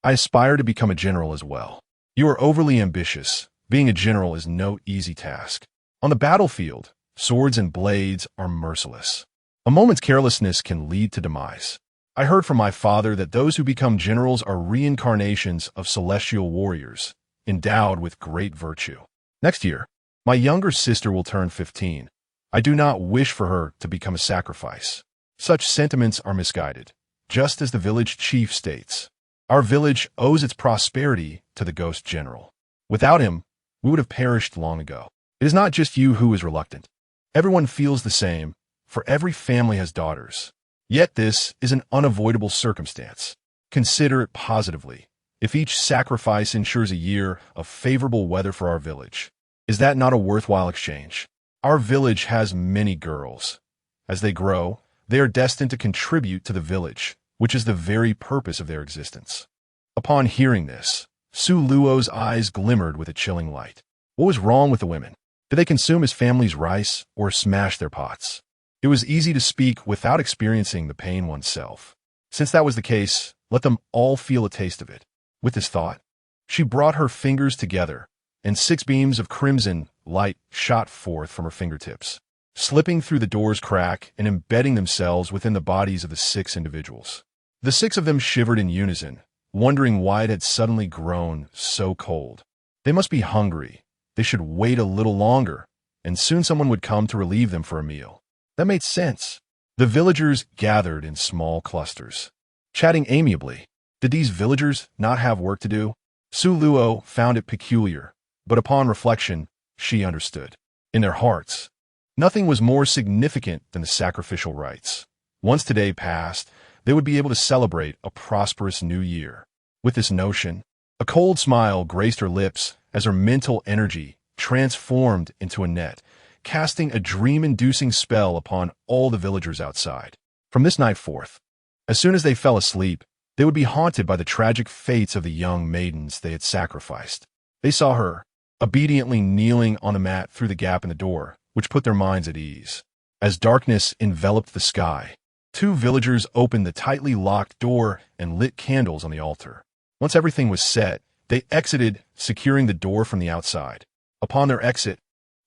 I aspire to become a general as well. You are overly ambitious. Being a general is no easy task. On the battlefield, swords and blades are merciless. A moment's carelessness can lead to demise. I heard from my father that those who become generals are reincarnations of celestial warriors, endowed with great virtue. Next year, my younger sister will turn 15. I do not wish for her to become a sacrifice. Such sentiments are misguided, just as the village chief states. Our village owes its prosperity to the Ghost General. Without him, we would have perished long ago. It is not just you who is reluctant. Everyone feels the same, for every family has daughters. Yet this is an unavoidable circumstance. Consider it positively. If each sacrifice ensures a year of favorable weather for our village, is that not a worthwhile exchange? Our village has many girls. As they grow, they are destined to contribute to the village, which is the very purpose of their existence. Upon hearing this, Su Luo's eyes glimmered with a chilling light. What was wrong with the women? Did they consume his family's rice or smash their pots? It was easy to speak without experiencing the pain oneself. Since that was the case, let them all feel a taste of it. With this thought, she brought her fingers together, and 6 beams of crimson light shot forth from her fingertips, slipping through the door's crack and embedding themselves within the bodies of the 6 individuals. The 6 of them shivered in unison, wondering why it had suddenly grown so cold. They must be hungry. They should wait a little longer, and soon someone would come to relieve them for a meal. That made sense. The villagers gathered in small clusters, chatting amiably. Did these villagers not have work to do? Su Luo found it peculiar, but upon reflection, she understood. In their hearts, nothing was more significant than the sacrificial rites. Once today passed, they would be able to celebrate a prosperous new year. With this notion, a cold smile graced her lips as her mental energy transformed into a net, casting a dream-inducing spell upon all the villagers outside. From this night forth, as soon as they fell asleep, they would be haunted by the tragic fates of the young maidens they had sacrificed. They saw her, obediently kneeling on the mat through the gap in the door, which put their minds at ease. As darkness enveloped the sky, 2 villagers opened the tightly locked door and lit candles on the altar. Once everything was set, they exited, securing the door from the outside. Upon their exit,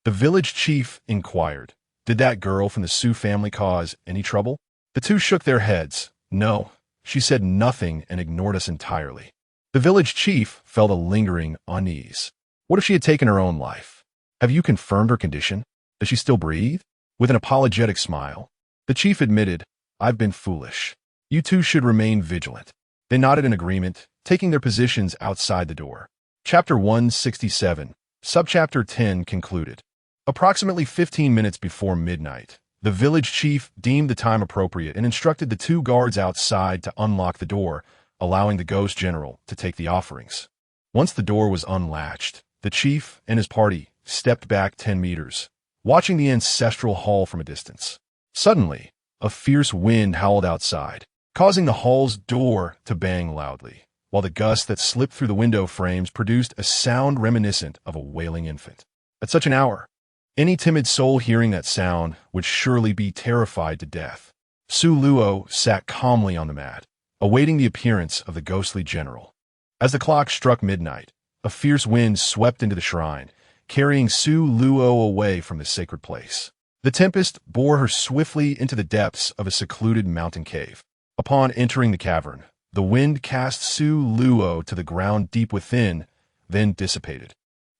the village chief inquired, "Did that girl from the Su family cause any trouble?" The 2 shook their heads. "No, she said nothing and ignored us entirely." The village chief felt a lingering unease. What if she had taken her own life? Have you confirmed her condition? Does she still breathe? With an apologetic smile, the chief admitted, "I've been foolish. You 2 should remain vigilant." They nodded in agreement, taking their positions outside the door. Chapter 167, Subchapter 10 concluded. Approximately 15 minutes before midnight, the village chief deemed the time appropriate and instructed the 2 guards outside to unlock the door, allowing the ghost general to take the offerings. Once the door was unlatched, the chief and his party stepped back 10 meters, watching the ancestral hall from a distance. Suddenly, a fierce wind howled outside, causing the hall's door to bang loudly, while the gust that slipped through the window frames produced a sound reminiscent of a wailing infant. At such an hour, any timid soul hearing that sound would surely be terrified to death. Su Luo sat calmly on the mat, awaiting the appearance of the ghostly general. As the clock struck midnight, a fierce wind swept into the shrine, carrying Su Luo away from the sacred place. The tempest bore her swiftly into the depths of a secluded mountain cave. Upon entering the cavern, the wind cast Su Luo to the ground deep within, then dissipated.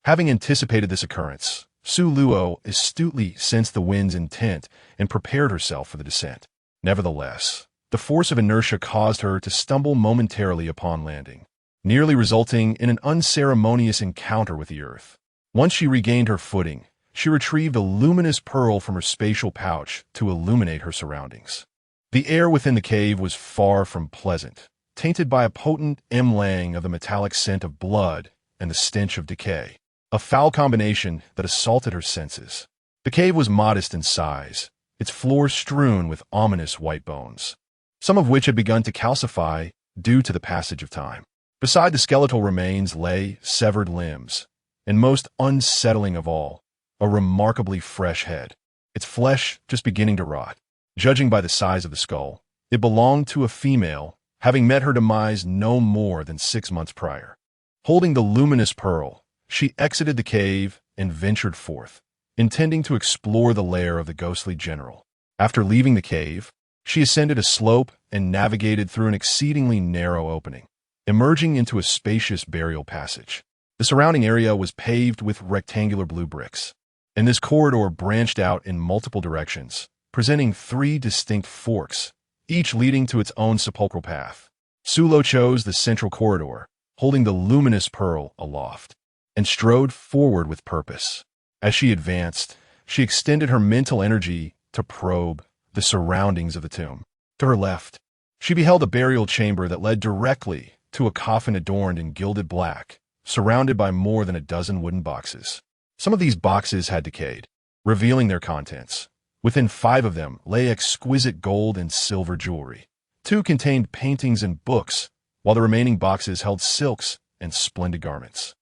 Having anticipated this occurrence, Su Luo astutely sensed the wind's intent and prepared herself for the descent. Nevertheless, the force of inertia caused her to stumble momentarily upon landing, nearly resulting in an unceremonious encounter with the earth. Once she regained her footing, she retrieved a luminous pearl from her spatial pouch to illuminate her surroundings. The air within the cave was far from pleasant, tainted by a potent emlang of the metallic scent of blood and the stench of decay, a foul combination that assaulted her senses. The cave was modest in size, its floors strewn with ominous white bones, some of which had begun to calcify due to the passage of time. Beside the skeletal remains lay severed limbs, and most unsettling of all, a remarkably fresh head, its flesh just beginning to rot. Judging by the size of the skull, it belonged to a female, having met her demise no more than 6 months prior. Holding the luminous pearl, she exited the cave and ventured forth, intending to explore the lair of the ghostly general. After leaving the cave, she ascended a slope and navigated through an exceedingly narrow opening, emerging into a spacious burial passage. The surrounding area was paved with rectangular blue bricks, and this corridor branched out in multiple directions, presenting 3 distinct forks, each leading to its own sepulchral path. Su Luo chose the central corridor, holding the luminous pearl aloft, and strode forward with purpose. As she advanced, she extended her mental energy to probe the surroundings of the tomb. To her left, she beheld a burial chamber that led directly to a coffin adorned in gilded black, surrounded by more than a dozen wooden boxes. Some of these boxes had decayed, revealing their contents. Within 5 of them lay exquisite gold and silver jewelry. 2 contained paintings and books, while the remaining boxes held silks and splendid garments.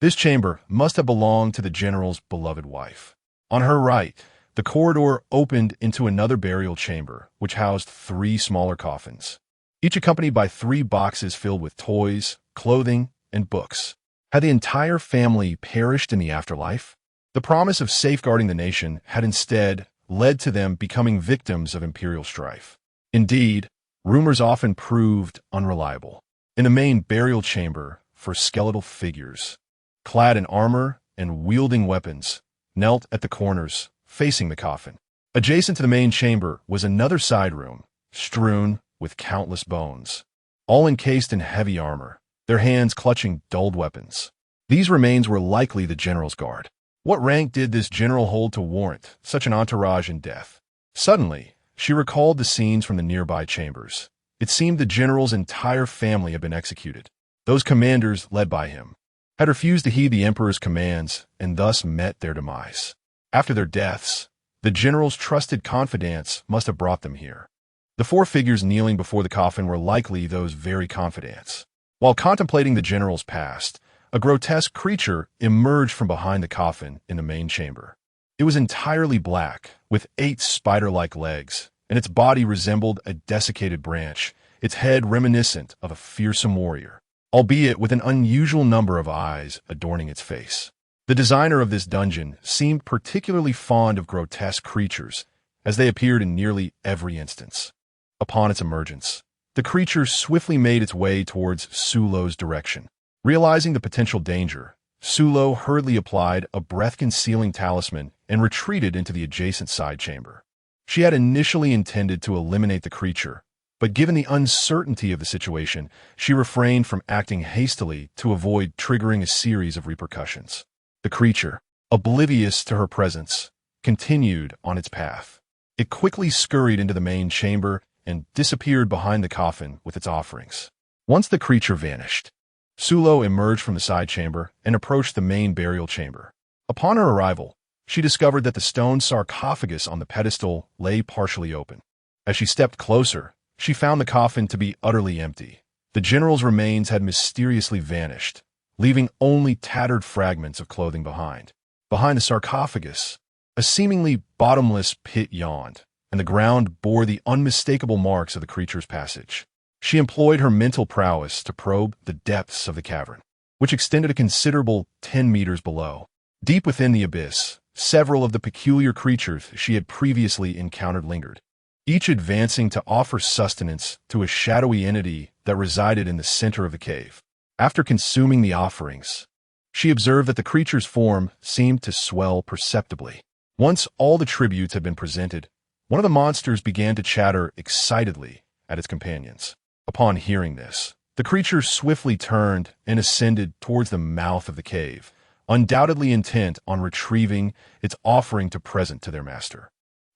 This chamber must have belonged to the general's beloved wife. On her right, the corridor opened into another burial chamber, which housed 3 smaller coffins, each accompanied by 3 boxes filled with toys, clothing, and books. Had the entire family perished in the afterlife? The promise of safeguarding the nation had instead led to them becoming victims of imperial strife. Indeed, rumors often proved unreliable. In the main burial chamber, for skeletal figures, clad in armor and wielding weapons, knelt at the corners, facing the coffin. Adjacent to the main chamber was another side room, strewn with countless bones, all encased in heavy armor, their hands clutching dulled weapons. These remains were likely the general's guard. What rank did this general hold to warrant such an entourage in death? Suddenly, she recalled the scenes from the nearby chambers. It seemed the general's entire family had been executed. Those commanders, led by him, had refused to heed the emperor's commands and thus met their demise. After their deaths, the general's trusted confidants must have brought them here. The 4 figures kneeling before the coffin were likely those very confidants. While contemplating the general's past, a grotesque creature emerged from behind the coffin in the main chamber. It was entirely black, with 8 spider-like legs, and its body resembled a desiccated branch, its head reminiscent of a fearsome warrior, albeit with an unusual number of eyes adorning its face. The designer of this dungeon seemed particularly fond of grotesque creatures, as they appeared in nearly every instance. Upon its emergence, the creature swiftly made its way towards Su Luo's direction. Realizing the potential danger, Su Luo hurriedly applied a breath-concealing talisman and retreated into the adjacent side chamber. She had initially intended to eliminate the creature, but given the uncertainty of the situation, she refrained from acting hastily to avoid triggering a series of repercussions. The creature, oblivious to her presence, continued on its path. It quickly scurried into the main chamber and disappeared behind the coffin with its offerings. Once the creature vanished, Sulo emerged from the side chamber and approached the main burial chamber. Upon her arrival, she discovered that the stone sarcophagus on the pedestal lay partially open. As she stepped closer, she found the coffin to be utterly empty. The general's remains had mysteriously vanished, leaving only tattered fragments of clothing behind. Behind the sarcophagus, a seemingly bottomless pit yawned, and the ground bore the unmistakable marks of the creature's passage. She employed her mental prowess to probe the depths of the cavern, which extended a considerable 10 meters below. Deep within the abyss, several of the peculiar creatures she had previously encountered lingered, each advancing to offer sustenance to a shadowy entity that resided in the center of the cave. After consuming the offerings, she observed that the creature's form seemed to swell perceptibly. Once all the tributes had been presented, one of the monsters began to chatter excitedly at its companions. Upon hearing this, the creature swiftly turned and ascended towards the mouth of the cave, undoubtedly intent on retrieving its offering to present to their master.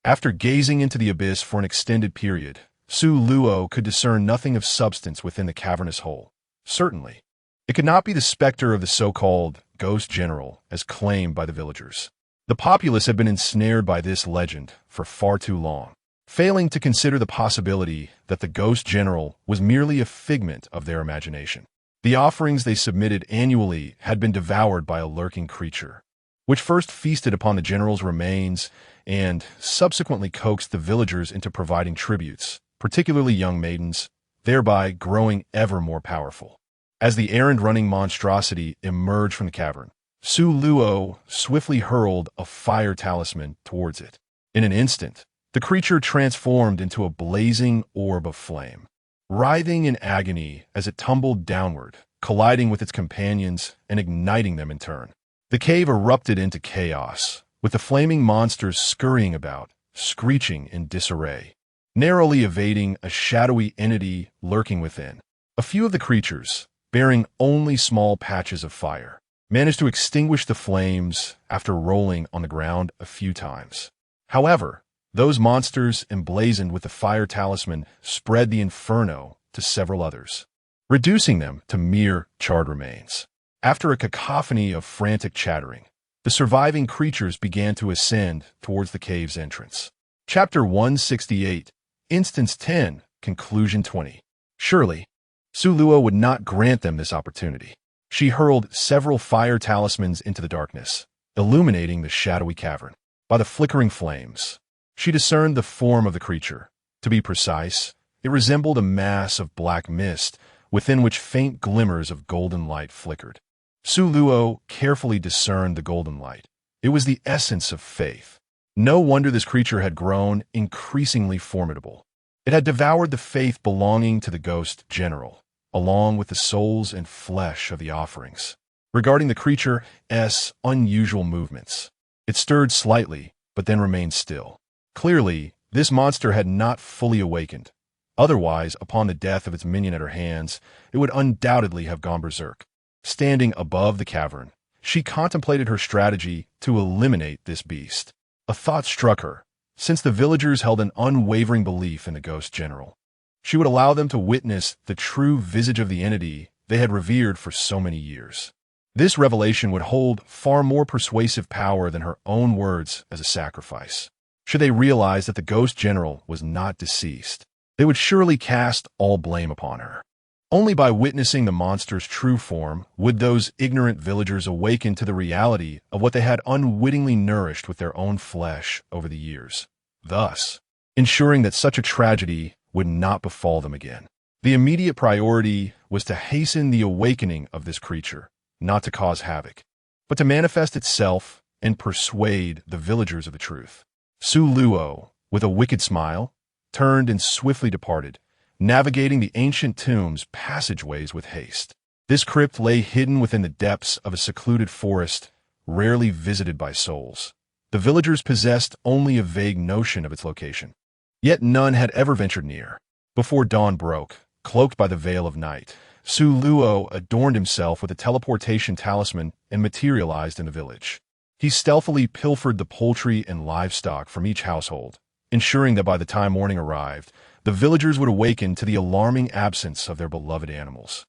After gazing into the abyss for an extended period, Su Luo could discern nothing of substance within the cavernous hole. Certainly, it could not be the specter of the so-called ghost general as claimed by the villagers. The populace had been ensnared by this legend for far too long, failing to consider the possibility that the ghost general was merely a figment of their imagination. The offerings they submitted annually had been devoured by a lurking creature, which first feasted upon the general's remains and subsequently coaxed the villagers into providing tributes, particularly young maidens, thereby growing ever more powerful. As the errand-running monstrosity emerged from the cavern, Su Luo swiftly hurled a fire talisman towards it. In an instant, the creature transformed into a blazing orb of flame, writhing in agony as it tumbled downward, colliding with its companions and igniting them in turn. The cave erupted into chaos, with the flaming monsters scurrying about, screeching in disarray, narrowly evading a shadowy entity lurking within. A few of the creatures, bearing only small patches of fire, managed to extinguish the flames after rolling on the ground a few times. However, those monsters emblazoned with the fire talisman spread the inferno to several others, reducing them to mere charred remains. After a cacophony of frantic chattering, the surviving creatures began to ascend towards the cave's entrance. Chapter 168, Instance 10, Conclusion 20. Surely, Su Luo would not grant them this opportunity. She hurled several fire talismans into the darkness, illuminating the shadowy cavern. By the flickering flames, she discerned the form of the creature. To be precise, it resembled a mass of black mist within which faint glimmers of golden light flickered. Su Luo carefully discerned the golden light. It was the essence of faith. No wonder this creature had grown increasingly formidable. It had devoured the faith belonging to the ghost general, along with the souls and flesh of the offerings. Regarding the creature's unusual movements, it stirred slightly, but then remained still. Clearly, this monster had not fully awakened. Otherwise, upon the death of its minion at her hands, it would undoubtedly have gone berserk. Standing above the cavern, she contemplated her strategy to eliminate this beast. A thought struck her. Since the villagers held an unwavering belief in the ghost general, she would allow them to witness the true visage of the entity they had revered for so many years. This revelation would hold far more persuasive power than her own words as a sacrifice. Should they realize that the ghost general was not deceased, they would surely cast all blame upon her. Only by witnessing the monster's true form would those ignorant villagers awaken to the reality of what they had unwittingly nourished with their own flesh over the years, thus ensuring that such a tragedy would not befall them again. The immediate priority was to hasten the awakening of this creature, not to cause havoc, but to manifest itself and persuade the villagers of the truth. Su Luo, with a wicked smile, turned and swiftly departed, navigating the ancient tomb's passageways with haste. This crypt lay hidden within the depths of a secluded forest, rarely visited by souls. The villagers possessed only a vague notion of its location, yet none had ever ventured near. Before dawn broke, cloaked by the veil of night, Su Luo adorned himself with a teleportation talisman and materialized in the village. He stealthily pilfered the poultry and livestock from each household, ensuring that by the time morning arrived, the villagers would awaken to the alarming absence of their beloved animals,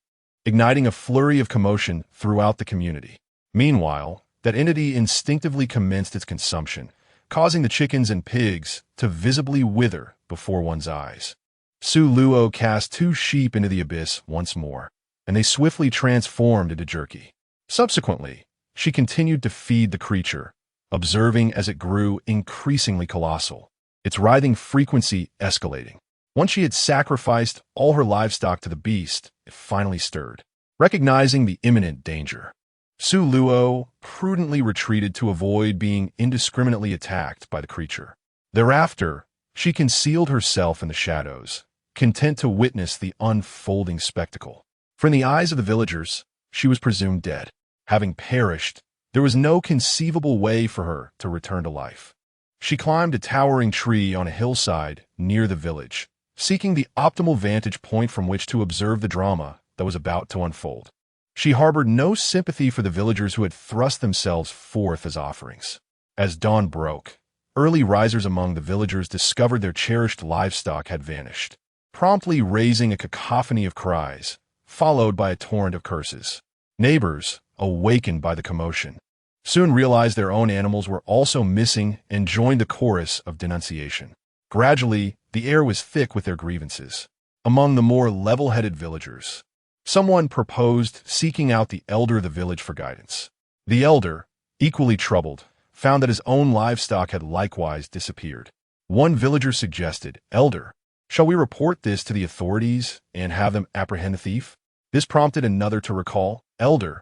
igniting a flurry of commotion throughout the community. Meanwhile, that entity instinctively commenced its consumption, causing the chickens and pigs to visibly wither before one's eyes. Su Luo cast 2 sheep into the abyss once more, and they swiftly transformed into jerky. Subsequently, she continued to feed the creature, observing as it grew increasingly colossal, its writhing frequency escalating. Once she had sacrificed all her livestock to the beast, it finally stirred. Recognizing the imminent danger, Su Luo prudently retreated to avoid being indiscriminately attacked by the creature. Thereafter, she concealed herself in the shadows, content to witness the unfolding spectacle. For in the eyes of the villagers, she was presumed dead. Having perished, there was no conceivable way for her to return to life. She climbed a towering tree on a hillside near the village, seeking the optimal vantage point from which to observe the drama that was about to unfold. She harbored no sympathy for the villagers who had thrust themselves forth as offerings. As dawn broke, early risers among the villagers discovered their cherished livestock had vanished, promptly raising a cacophony of cries, followed by a torrent of curses. Neighbors, awakened by the commotion, soon realized their own animals were also missing and joined the chorus of denunciation. Gradually, the air was thick with their grievances. Among the more level-headed villagers, someone proposed seeking out the elder of the village for guidance. The elder, equally troubled, found that his own livestock had likewise disappeared. One villager suggested, "Elder, shall we report this to the authorities and have them apprehend the thief?" This prompted another to recall, "Elder,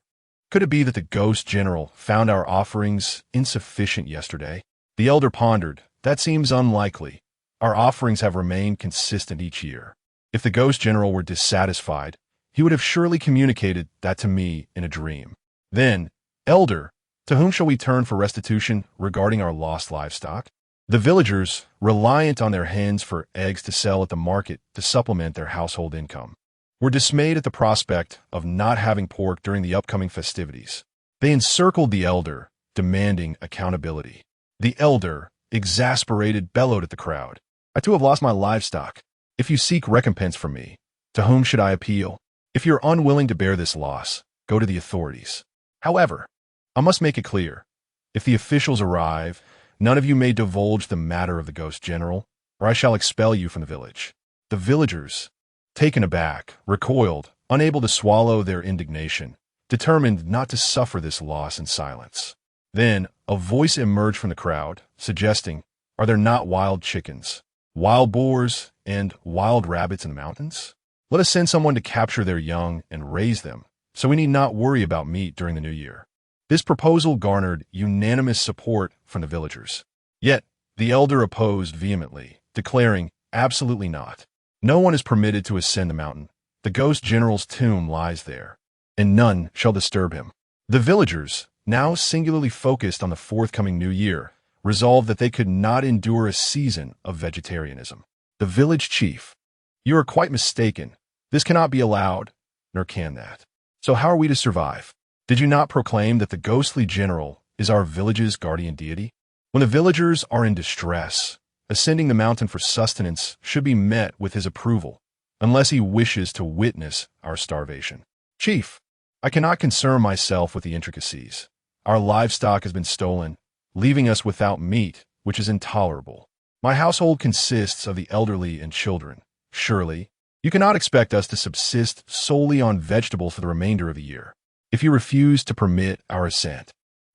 could it be that the ghost general found our offerings insufficient yesterday?" The elder pondered, "That seems unlikely. Our offerings have remained consistent each year. If the ghost general were dissatisfied, he would have surely communicated that to me in a dream. Then, Elder, to whom shall we turn for restitution regarding our lost livestock?" The villagers, reliant on their hens for eggs to sell at the market to supplement their household income, were dismayed at the prospect of not having pork during the upcoming festivities. They encircled the elder, demanding accountability. The elder, exasperated, bellowed at the crowd, "I too have lost my livestock. If you seek recompense from me, to whom should I appeal? If you're unwilling to bear this loss, go to the authorities. However, I must make it clear, if the officials arrive, none of you may divulge the matter of the ghost general, or I shall expel you from the village." The villagers, taken aback, recoiled, unable to swallow their indignation, determined not to suffer this loss in silence. Then, a voice emerged from the crowd, suggesting, "Are there not wild chickens, wild boars, and wild rabbits in the mountains? Let us send someone to capture their young and raise them, so we need not worry about meat during the new year." This proposal garnered unanimous support from the villagers. Yet, the elder opposed vehemently, declaring, "Absolutely not. No one is permitted to ascend the mountain. The ghost general's tomb lies there, and none shall disturb him." The villagers, now singularly focused on the forthcoming new year, resolved that they could not endure a season of vegetarianism. The village chief, "You are quite mistaken. This cannot be allowed, nor can that. So how are we to survive? Did you not proclaim that the ghostly general is our village's guardian deity? When the villagers are in distress, ascending the mountain for sustenance should be met with his approval, unless he wishes to witness our starvation. Chief, I cannot concern myself with the intricacies. Our livestock has been stolen, leaving us without meat, which is intolerable. My household consists of the elderly and children. Surely, you cannot expect us to subsist solely on vegetables for the remainder of the year. If you refuse to permit our ascent,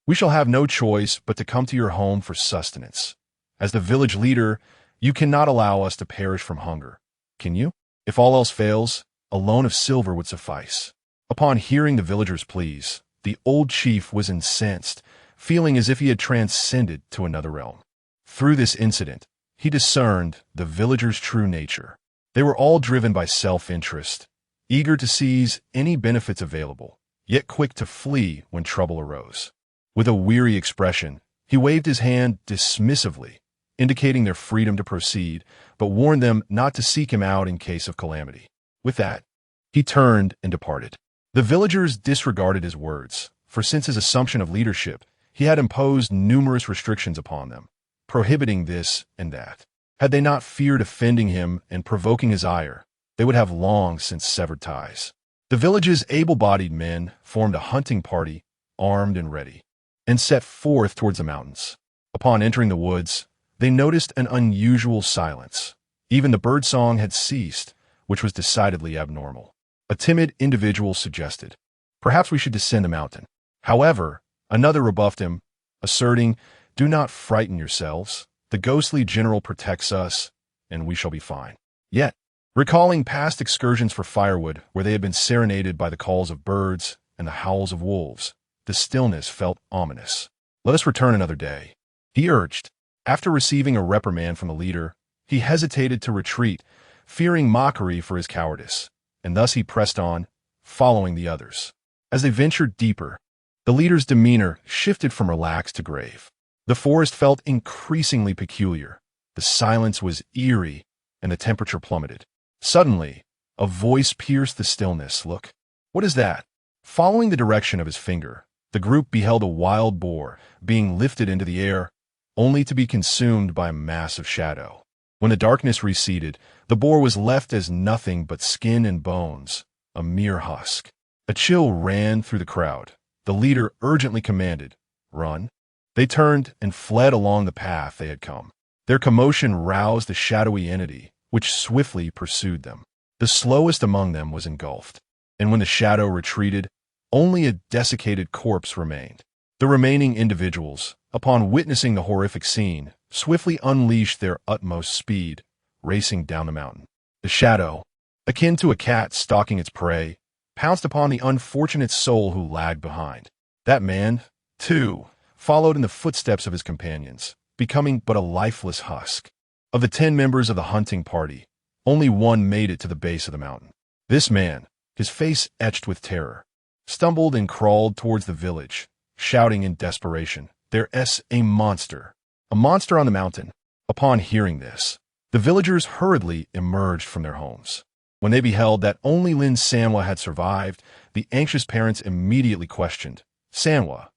we shall have no choice but to come to your home for sustenance. As the village leader, you cannot allow us to perish from hunger, can you? If all else fails, a loan of silver would suffice." Upon hearing the villagers' pleas, the old chief was incensed, feeling as if he had transcended to another realm. Through this incident, he discerned the villagers' true nature. They were all driven by self-interest, eager to seize any benefits available, yet quick to flee when trouble arose. With a weary expression, he waved his hand dismissively, indicating their freedom to proceed, but warned them not to seek him out in case of calamity. With that, he turned and departed. The villagers disregarded his words, for since his assumption of leadership, he had imposed numerous restrictions upon them, prohibiting this and that. Had they not feared offending him and provoking his ire, they would have long since severed ties. The village's able-bodied men formed a hunting party, armed and ready, and set forth towards the mountains. Upon entering the woods, they noticed an unusual silence. Even the birdsong had ceased, which was decidedly abnormal. A timid individual suggested, "Perhaps we should descend the mountain." However, another rebuffed him, asserting, "Do not frighten yourselves. The ghostly general protects us, and we shall be fine." Yet, recalling past excursions for firewood where they had been serenaded by the calls of birds and the howls of wolves, the stillness felt ominous. "Let us return another day," he urged. After receiving a reprimand from the leader, he hesitated to retreat, fearing mockery for his cowardice, and thus he pressed on, following the others. As they ventured deeper, the leader's demeanor shifted from relaxed to grave. The forest felt increasingly peculiar. The silence was eerie, and the temperature plummeted. Suddenly, a voice pierced the stillness. "Look, what is that?" Following the direction of his finger, the group beheld a wild boar being lifted into the air, only to be consumed by a mass of shadow. When the darkness receded, the boar was left as nothing but skin and bones, a mere husk. A chill ran through the crowd. The leader urgently commanded, "Run." They turned and fled along the path they had come. Their commotion roused the shadowy entity, which swiftly pursued them. The slowest among them was engulfed, and when the shadow retreated, only a desiccated corpse remained. The remaining individuals, upon witnessing the horrific scene, swiftly unleashed their utmost speed, racing down the mountain. The shadow, akin to a cat stalking its prey, pounced upon the unfortunate soul who lagged behind. That man, too, followed in the footsteps of his companions, becoming but a lifeless husk. Of the 10 members of the hunting party, only one made it to the base of the mountain. This man, his face etched with terror, stumbled and crawled towards the village, shouting in desperation, "There's a monster! A monster on the mountain!" Upon hearing this, the villagers hurriedly emerged from their homes. When they beheld that only Lin Sanwa had survived, the anxious parents immediately questioned, "Sanwa,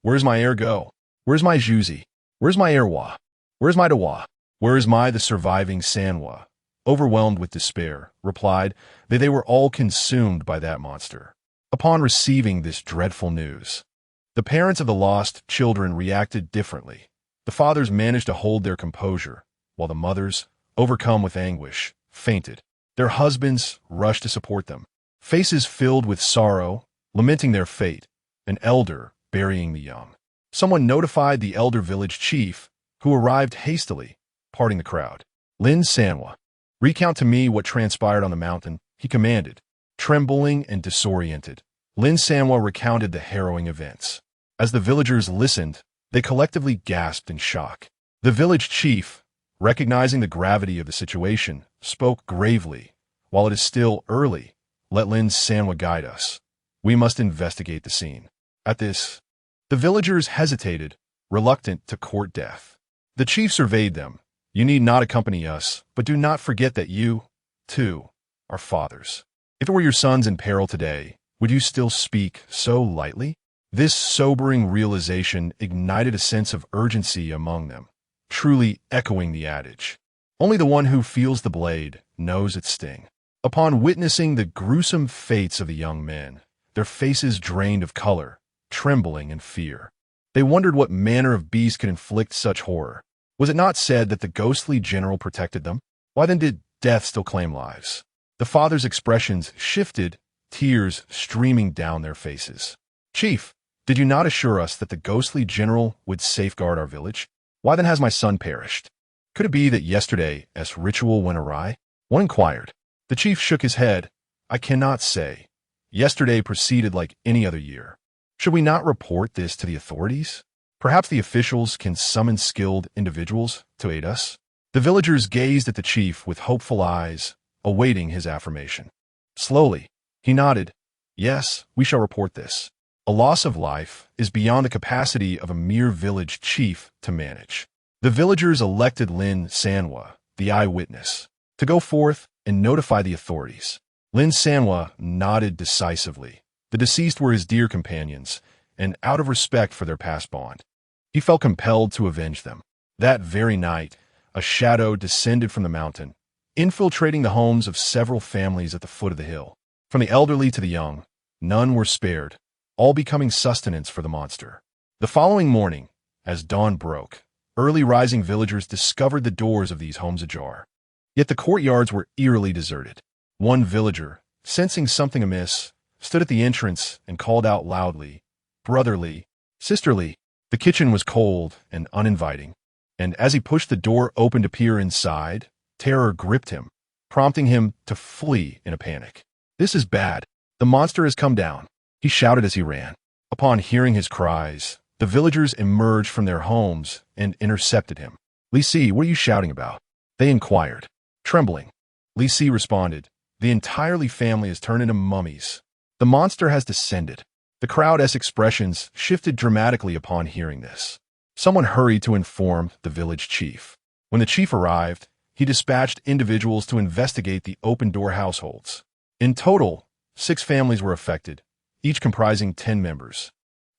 where's my heir go? Where's my Juzi? Where's my Erwa? Where's my Dawa? Where is the surviving Sanwa?" Overwhelmed with despair, replied that they were all consumed by that monster. Upon receiving this dreadful news, the parents of the lost children reacted differently. The fathers managed to hold their composure, while the mothers, overcome with anguish, fainted. Their husbands rushed to support them, faces filled with sorrow, lamenting their fate, an elder burying the young. Someone notified the elder village chief, who arrived hastily, parting the crowd. "Lin Sanwa, recount to me what transpired on the mountain," he commanded. Trembling and disoriented, Lin Sanwa recounted the harrowing events. As the villagers listened, they collectively gasped in shock. The village chief, recognizing the gravity of the situation, spoke gravely, "While it is still early, let Lin Sanwa guide us. We must investigate the scene." At this, the villagers hesitated, reluctant to court death. The chief surveyed them. "You need not accompany us, but do not forget that you, too, are fathers. If it were your sons in peril today, would you still speak so lightly?" This sobering realization ignited a sense of urgency among them, truly echoing the adage, "Only the one who feels the blade knows its sting." Upon witnessing the gruesome fates of the young men, their faces drained of color, trembling in fear. They wondered what manner of beast could inflict such horror. Was it not said that the ghostly general protected them? Why then did death still claim lives? The fathers' expressions shifted, tears streaming down their faces. "Chief, did you not assure us that the ghostly general would safeguard our village? Why then has my son perished? Could it be that yesterday's ritual went awry?" One inquired. The chief shook his head. "I cannot say. Yesterday proceeded like any other year. Should we not report this to the authorities? Perhaps the officials can summon skilled individuals to aid us." The villagers gazed at the chief with hopeful eyes, awaiting his affirmation. Slowly, he nodded. "Yes, we shall report this. A loss of life is beyond the capacity of a mere village chief to manage." The villagers elected Lin Sanwa, the eyewitness, to go forth and notify the authorities. Lin Sanwa nodded decisively. The deceased were his dear companions, and out of respect for their past bond, he felt compelled to avenge them. That very night, a shadow descended from the mountain, infiltrating the homes of several families at the foot of the hill. From the elderly to the young, none were spared, all becoming sustenance for the monster. The following morning, as dawn broke, early rising villagers discovered the doors of these homes ajar. Yet the courtyards were eerily deserted. One villager, sensing something amiss, stood at the entrance and called out loudly, "Brotherly, sisterly." The kitchen was cold and uninviting, and as he pushed the door open to peer inside, terror gripped him, prompting him to flee in a panic. "This is bad. The monster has come down," he shouted as he ran. Upon hearing his cries, the villagers emerged from their homes and intercepted him. "Lisi, what are you shouting about?" they inquired, trembling. Lisi responded, "The entirely family has turned into mummies. The monster has descended." The crowd's expressions shifted dramatically upon hearing this. Someone hurried to inform the village chief. When the chief arrived, he dispatched individuals to investigate the open-door households. In total, 6 families were affected, each comprising 10 members.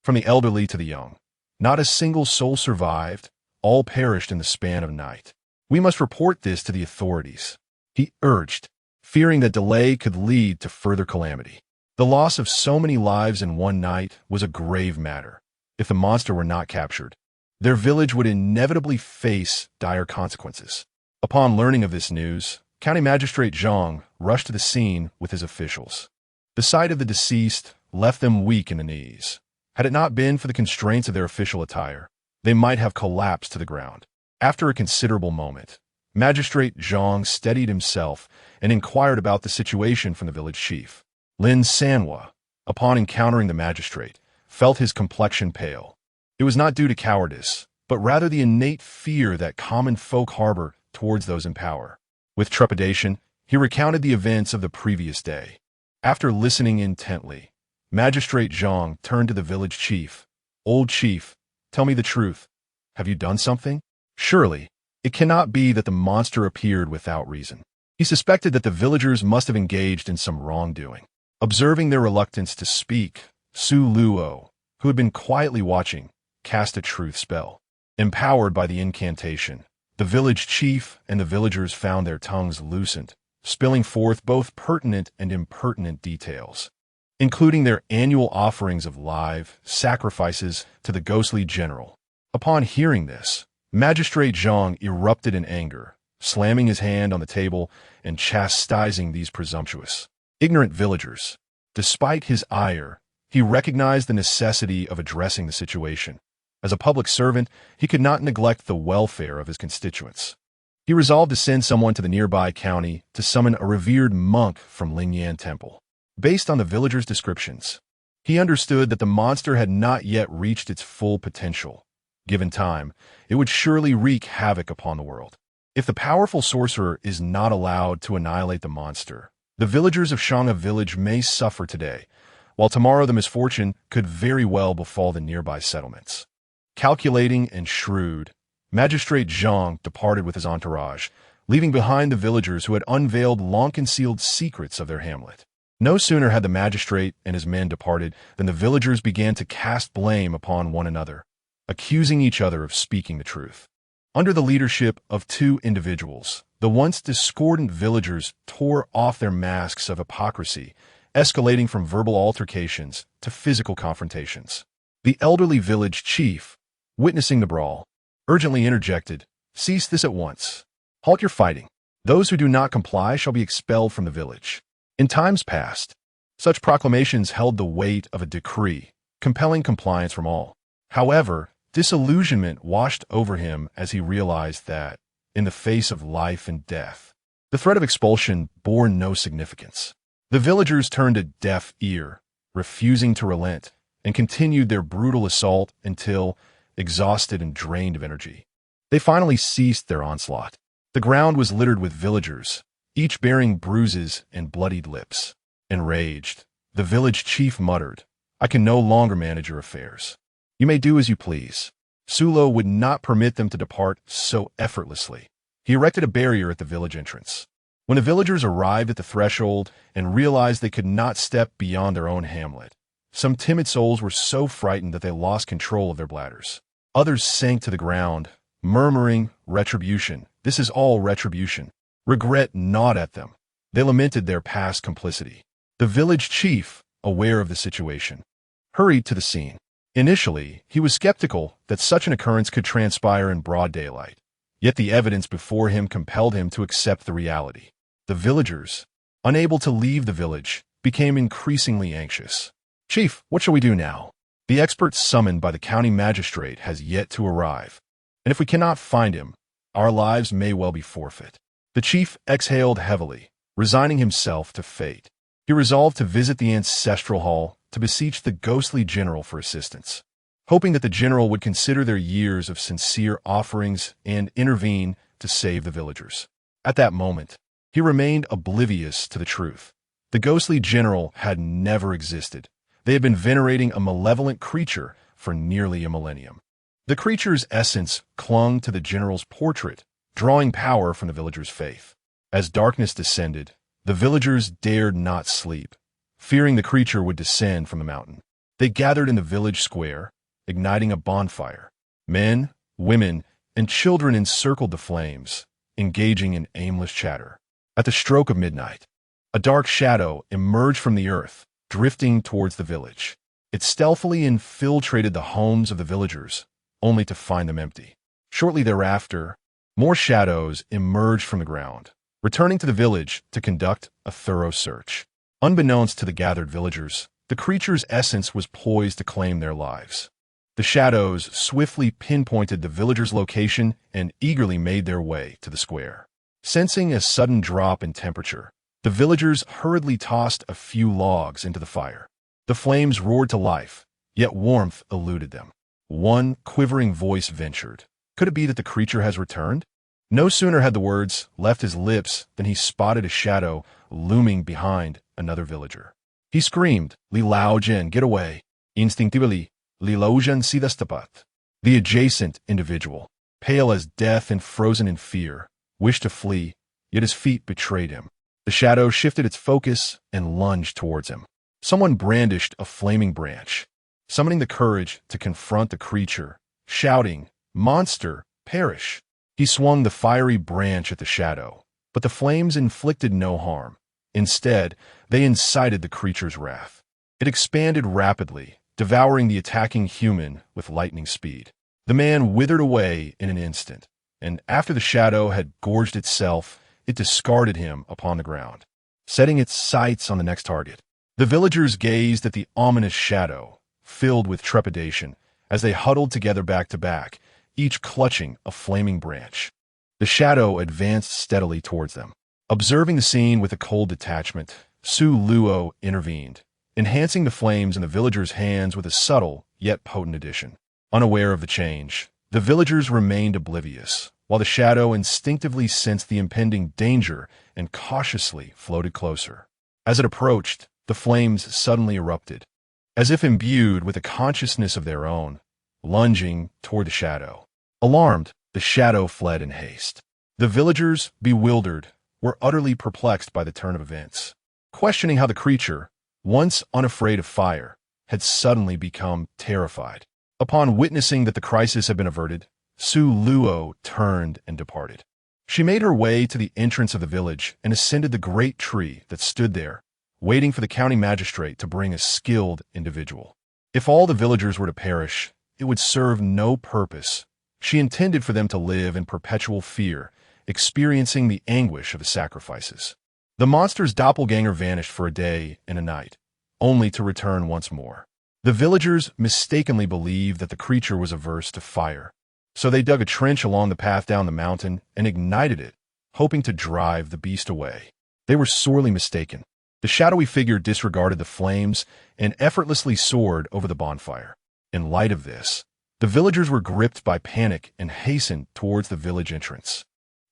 From the elderly to the young, not a single soul survived, all perished in the span of night. "We must report this to the authorities," he urged, fearing that delay could lead to further calamity. The loss of so many lives in one night was a grave matter. If the monster were not captured, their village would inevitably face dire consequences. Upon learning of this news, County Magistrate Zhang rushed to the scene with his officials. The sight of the deceased left them weak in the knees. Had it not been for the constraints of their official attire, they might have collapsed to the ground. After a considerable moment, Magistrate Zhang steadied himself and inquired about the situation from the village chief. Lin Sanhua, upon encountering the magistrate, felt his complexion pale. It was not due to cowardice, but rather the innate fear that common folk harbor towards those in power. With trepidation, he recounted the events of the previous day. After listening intently, Magistrate Zhang turned to the village chief. "Old chief, tell me the truth. Have you done something? Surely, it cannot be that the monster appeared without reason." He suspected that the villagers must have engaged in some wrongdoing. Observing their reluctance to speak, Su Luo, who had been quietly watching, cast a truth spell. Empowered by the incantation, the village chief and the villagers found their tongues loosened, spilling forth both pertinent and impertinent details, including their annual offerings of live sacrifices to the ghostly general. Upon hearing this, Magistrate Zhang erupted in anger, slamming his hand on the table and chastising these presumptuous, ignorant villagers. Despite his ire, he recognized the necessity of addressing the situation. As a public servant, he could not neglect the welfare of his constituents. He resolved to send someone to the nearby county to summon a revered monk from Lingyan Temple. Based on the villagers' descriptions, he understood that the monster had not yet reached its full potential. Given time, it would surely wreak havoc upon the world. If the powerful sorcerer is not allowed to annihilate the monster, the villagers of Shangha village may suffer today, while tomorrow the misfortune could very well befall the nearby settlements. Calculating and shrewd, Magistrate Zhang departed with his entourage, leaving behind the villagers who had unveiled long-concealed secrets of their hamlet. No sooner had the magistrate and his men departed than the villagers began to cast blame upon one another, accusing each other of speaking the truth. Under the leadership of 2 individuals, the once discordant villagers tore off their masks of hypocrisy, escalating from verbal altercations to physical confrontations. The elderly village chief, witnessing the brawl, urgently interjected, "Cease this at once. Halt your fighting. Those who do not comply shall be expelled from the village." In times past, such proclamations held the weight of a decree, compelling compliance from all. However, disillusionment washed over him as he realized that, in the face of life and death, the threat of expulsion bore no significance. The villagers turned a deaf ear, refusing to relent, and continued their brutal assault until, exhausted and drained of energy, they finally ceased their onslaught. The ground was littered with villagers, each bearing bruises and bloodied lips. Enraged, the village chief muttered, "I can no longer manage your affairs. You may do as you please." Sulo would not permit them to depart so effortlessly. He erected a barrier at the village entrance. When the villagers arrived at the threshold and realized they could not step beyond their own hamlet, some timid souls were so frightened that they lost control of their bladders. Others sank to the ground, murmuring, "Retribution. This is all retribution." Regret gnawed at them. They lamented their past complicity. The village chief, aware of the situation, hurried to the scene. Initially, he was skeptical that such an occurrence could transpire in broad daylight. Yet the evidence before him compelled him to accept the reality. The villagers, unable to leave the village, became increasingly anxious. "Chief, what shall we do now? The expert summoned by the county magistrate has yet to arrive, and if we cannot find him, our lives may well be forfeit." The chief exhaled heavily, resigning himself to fate. He resolved to visit the ancestral hall to beseech the ghostly general for assistance, hoping that the general would consider their years of sincere offerings and intervene to save the villagers. At that moment, he remained oblivious to the truth. The ghostly general had never existed. They had been venerating a malevolent creature for nearly a millennium. The creature's essence clung to the general's portrait, drawing power from the villagers' faith. As darkness descended, the villagers dared not sleep, fearing the creature would descend from the mountain. They gathered in the village square, igniting a bonfire. Men, women, and children encircled the flames, engaging in aimless chatter. At the stroke of midnight, a dark shadow emerged from the earth, drifting towards the village. It stealthily infiltrated the homes of the villagers, only to find them empty. Shortly thereafter, more shadows emerged from the ground, returning to the village to conduct a thorough search. Unbeknownst to the gathered villagers, the creature's essence was poised to claim their lives. The shadows swiftly pinpointed the villagers' location and eagerly made their way to the square. Sensing a sudden drop in temperature, the villagers hurriedly tossed a few logs into the fire. The flames roared to life, yet warmth eluded them. One quivering voice ventured, "Could it be that the creature has returned?" No sooner had the words left his lips than he spotted a shadow looming behind another villager. He screamed, "Li Laojian, get away!" Instinctively, Li Laojian sidastapat. The adjacent individual, pale as death and frozen in fear, wished to flee, yet his feet betrayed him. The shadow shifted its focus and lunged towards him. Someone brandished a flaming branch, summoning the courage to confront the creature, shouting, "Monster, perish!" He swung the fiery branch at the shadow, but the flames inflicted no harm. Instead, they incited the creature's wrath. It expanded rapidly, devouring the attacking human with lightning speed. The man withered away in an instant, and after the shadow had gorged itself, it discarded him upon the ground, setting its sights on the next target. The villagers gazed at the ominous shadow, filled with trepidation, as they huddled together back to back, each clutching a flaming branch. The shadow advanced steadily towards them. Observing the scene with a cold detachment, Su Luo intervened, enhancing the flames in the villagers' hands with a subtle yet potent addition. Unaware of the change, the villagers remained oblivious, while the shadow instinctively sensed the impending danger and cautiously floated closer. As it approached, the flames suddenly erupted, as if imbued with a consciousness of their own, lunging toward the shadow. Alarmed, the shadow fled in haste. The villagers, bewildered, were utterly perplexed by the turn of events, questioning how the creature, once unafraid of fire, had suddenly become terrified. Upon witnessing that the crisis had been averted, Su Luo turned and departed. She made her way to the entrance of the village and ascended the great tree that stood there, waiting for the county magistrate to bring a skilled individual. If all the villagers were to perish, it would serve no purpose. She intended for them to live in perpetual fear, experiencing the anguish of the sacrifices. The monster's doppelganger vanished for a day and a night, only to return once more. The villagers mistakenly believed that the creature was averse to fire, so they dug a trench along the path down the mountain and ignited it, hoping to drive the beast away. They were sorely mistaken. The shadowy figure disregarded the flames and effortlessly soared over the bonfire. In light of this, the villagers were gripped by panic and hastened towards the village entrance.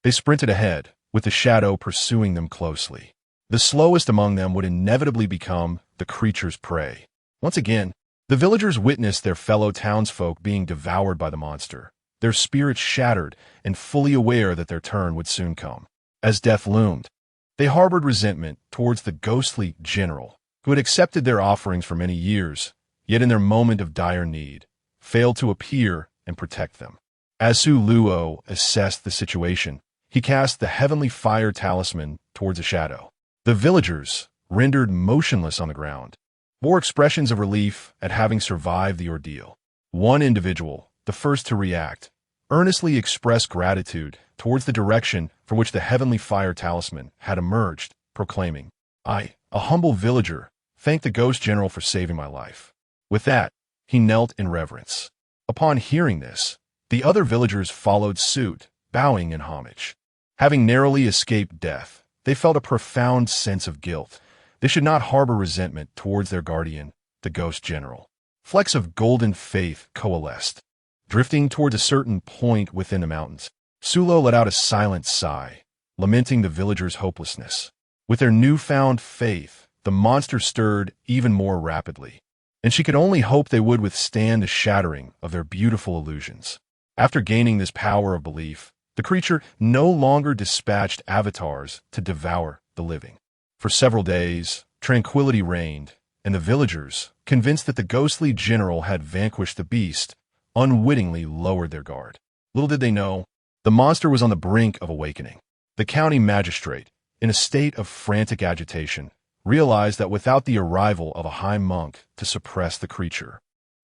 They sprinted ahead, with the shadow pursuing them closely. The slowest among them would inevitably become the creature's prey. Once again, the villagers witnessed their fellow townsfolk being devoured by the monster, their spirits shattered and fully aware that their turn would soon come. As death loomed, they harbored resentment towards the ghostly general, who had accepted their offerings for many years, yet in their moment of dire need, failed to appear and protect them. As Su Luo assessed the situation, he cast the heavenly fire talisman towards a shadow. The villagers, rendered motionless on the ground, bore expressions of relief at having survived the ordeal. One individual, the first to react, earnestly expressed gratitude towards the direction from which the heavenly fire talisman had emerged, proclaiming, "I, a humble villager, thank the Ghost General for saving my life." With that, he knelt in reverence. Upon hearing this, the other villagers followed suit, bowing in homage. Having narrowly escaped death, they felt a profound sense of guilt. They should not harbor resentment towards their guardian, the Ghost General. Flecks of golden faith coalesced. Drifting towards a certain point within the mountains, Sulo let out a silent sigh, lamenting the villagers' hopelessness. With their newfound faith, the monster stirred even more rapidly, and she could only hope they would withstand the shattering of their beautiful illusions. After gaining this power of belief, the creature no longer dispatched avatars to devour the living. For several days, tranquility reigned, and the villagers, convinced that the ghostly general had vanquished the beast, unwittingly lowered their guard. Little did they know, the monster was on the brink of awakening. The county magistrate, in a state of frantic agitation, realized that without the arrival of a high monk to suppress the creature,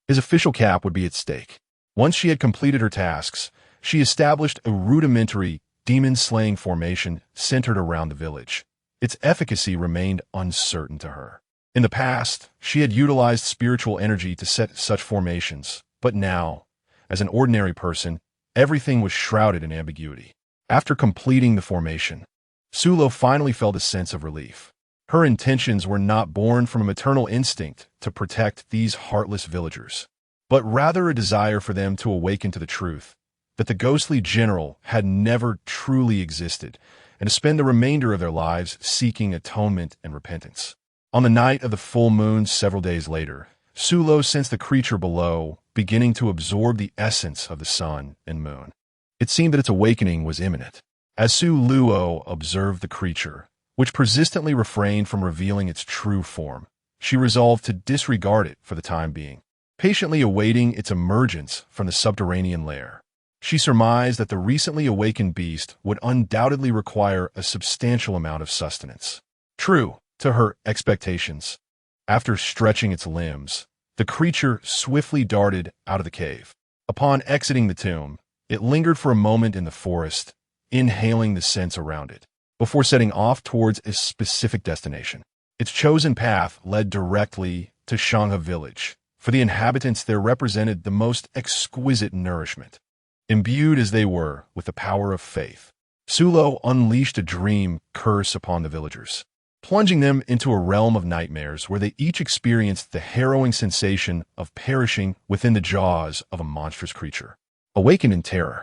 his official cap would be at stake. Once she had completed her tasks, she established a rudimentary demon-slaying formation centered around the village. Its efficacy remained uncertain to her. In the past, she had utilized spiritual energy to set such formations, but now, as an ordinary person, everything was shrouded in ambiguity. After completing the formation, Sulo finally felt a sense of relief. Her intentions were not born from a maternal instinct to protect these heartless villagers, but rather a desire for them to awaken to the truth that the ghostly general had never truly existed, and to spend the remainder of their lives seeking atonement and repentance. On the night of the full moon several days later, Sulo sensed the creature below beginning to absorb the essence of the sun and moon. It seemed that its awakening was imminent. As Su Luo observed the creature, which persistently refrained from revealing its true form, she resolved to disregard it for the time being, patiently awaiting its emergence from the subterranean lair. She surmised that the recently awakened beast would undoubtedly require a substantial amount of sustenance. True to her expectations, after stretching its limbs, the creature swiftly darted out of the cave. Upon exiting the tomb, it lingered for a moment in the forest, inhaling the scents around it, before setting off towards a specific destination. Its chosen path led directly to Shangha village. For the inhabitants there represented the most exquisite nourishment. Imbued as they were with the power of faith, Sulo unleashed a dream curse upon the villagers, plunging them into a realm of nightmares where they each experienced the harrowing sensation of perishing within the jaws of a monstrous creature. Awakened in terror,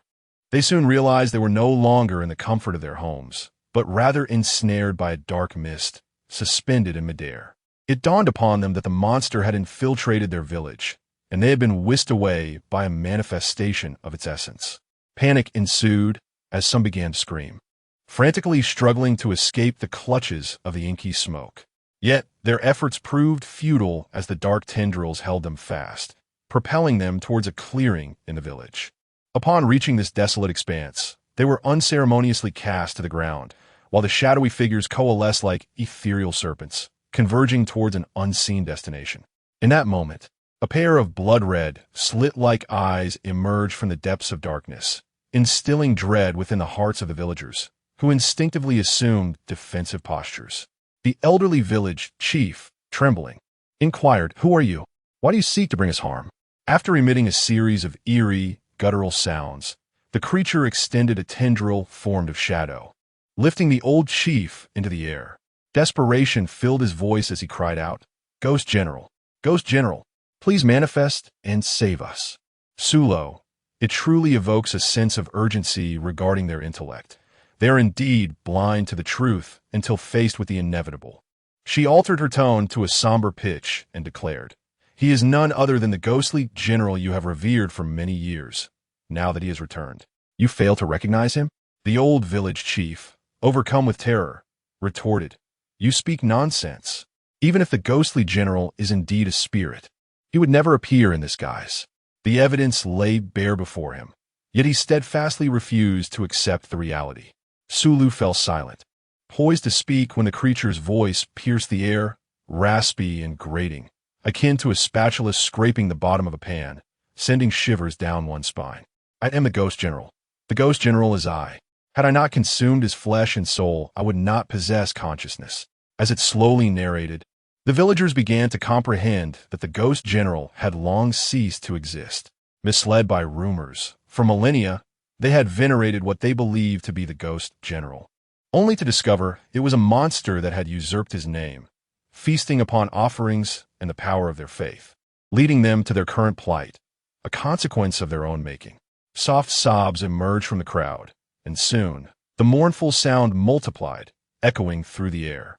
they soon realized they were no longer in the comfort of their homes, but rather ensnared by a dark mist, suspended in midair. It dawned upon them that the monster had infiltrated their village, and they had been whisked away by a manifestation of its essence. Panic ensued as some began to scream, frantically struggling to escape the clutches of the inky smoke. Yet their efforts proved futile as the dark tendrils held them fast, propelling them towards a clearing in the village. Upon reaching this desolate expanse, they were unceremoniously cast to the ground, while the shadowy figures coalesced like ethereal serpents, converging towards an unseen destination. In that moment, a pair of blood-red, slit-like eyes emerged from the depths of darkness, instilling dread within the hearts of the villagers, who instinctively assumed defensive postures. The elderly village chief, trembling, inquired, "Who are you? Why do you seek to bring us harm?" After emitting a series of eerie, guttural sounds, the creature extended a tendril formed of shadow, lifting the old chief into the air. Desperation filled his voice as he cried out, "Ghost General! Ghost General! Please manifest and save us." Sulo, it truly evokes a sense of urgency regarding their intellect. They are indeed blind to the truth until faced with the inevitable. She altered her tone to a somber pitch and declared, "He is none other than the ghostly general you have revered for many years. Now that he has returned, you fail to recognize him?" The old village chief, overcome with terror, retorted, "You speak nonsense. Even if the ghostly general is indeed a spirit, he would never appear in this guise." The evidence lay bare before him. Yet he steadfastly refused to accept the reality. Sulu fell silent, poised to speak when the creature's voice pierced the air, raspy and grating, akin to a spatula scraping the bottom of a pan, sending shivers down one's spine. I am the Ghost General. The Ghost General is I. Had I not consumed his flesh and soul, I would not possess consciousness. As it slowly narrated, the villagers began to comprehend that the Ghost General had long ceased to exist. Misled by rumors, for millennia, they had venerated what they believed to be the Ghost General, only to discover it was a monster that had usurped his name, feasting upon offerings and the power of their faith, leading them to their current plight, a consequence of their own making. Soft sobs emerged from the crowd, and soon the mournful sound multiplied, echoing through the air.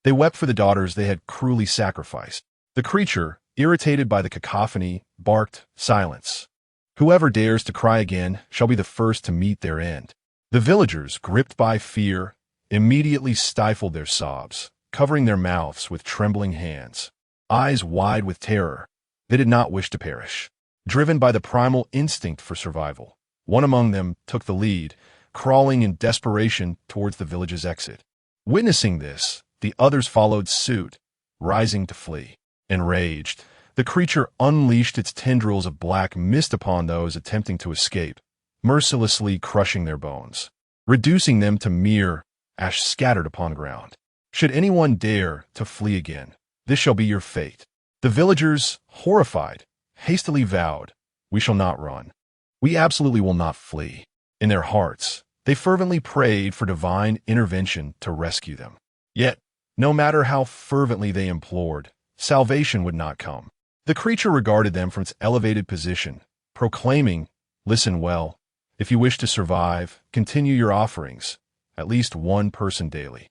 They wept for the daughters they had cruelly sacrificed. The creature, irritated by the cacophony, barked, "Silence! Whoever dares to cry again shall be the first to meet their end." The villagers, gripped by fear, immediately stifled their sobs, covering their mouths with trembling hands. Eyes wide with terror, they did not wish to perish. Driven by the primal instinct for survival, one among them took the lead, crawling in desperation towards the village's exit. Witnessing this, the others followed suit, rising to flee. Enraged, the creature unleashed its tendrils of black mist upon those attempting to escape, mercilessly crushing their bones, reducing them to mere ash scattered upon the ground. Should anyone dare to flee again, this shall be your fate. The villagers, horrified, hastily vowed, "We shall not run. We absolutely will not flee." In their hearts, they fervently prayed for divine intervention to rescue them. Yet, no matter how fervently they implored, salvation would not come. The creature regarded them from its elevated position, proclaiming, "Listen well. If you wish to survive, continue your offerings, at least one person daily."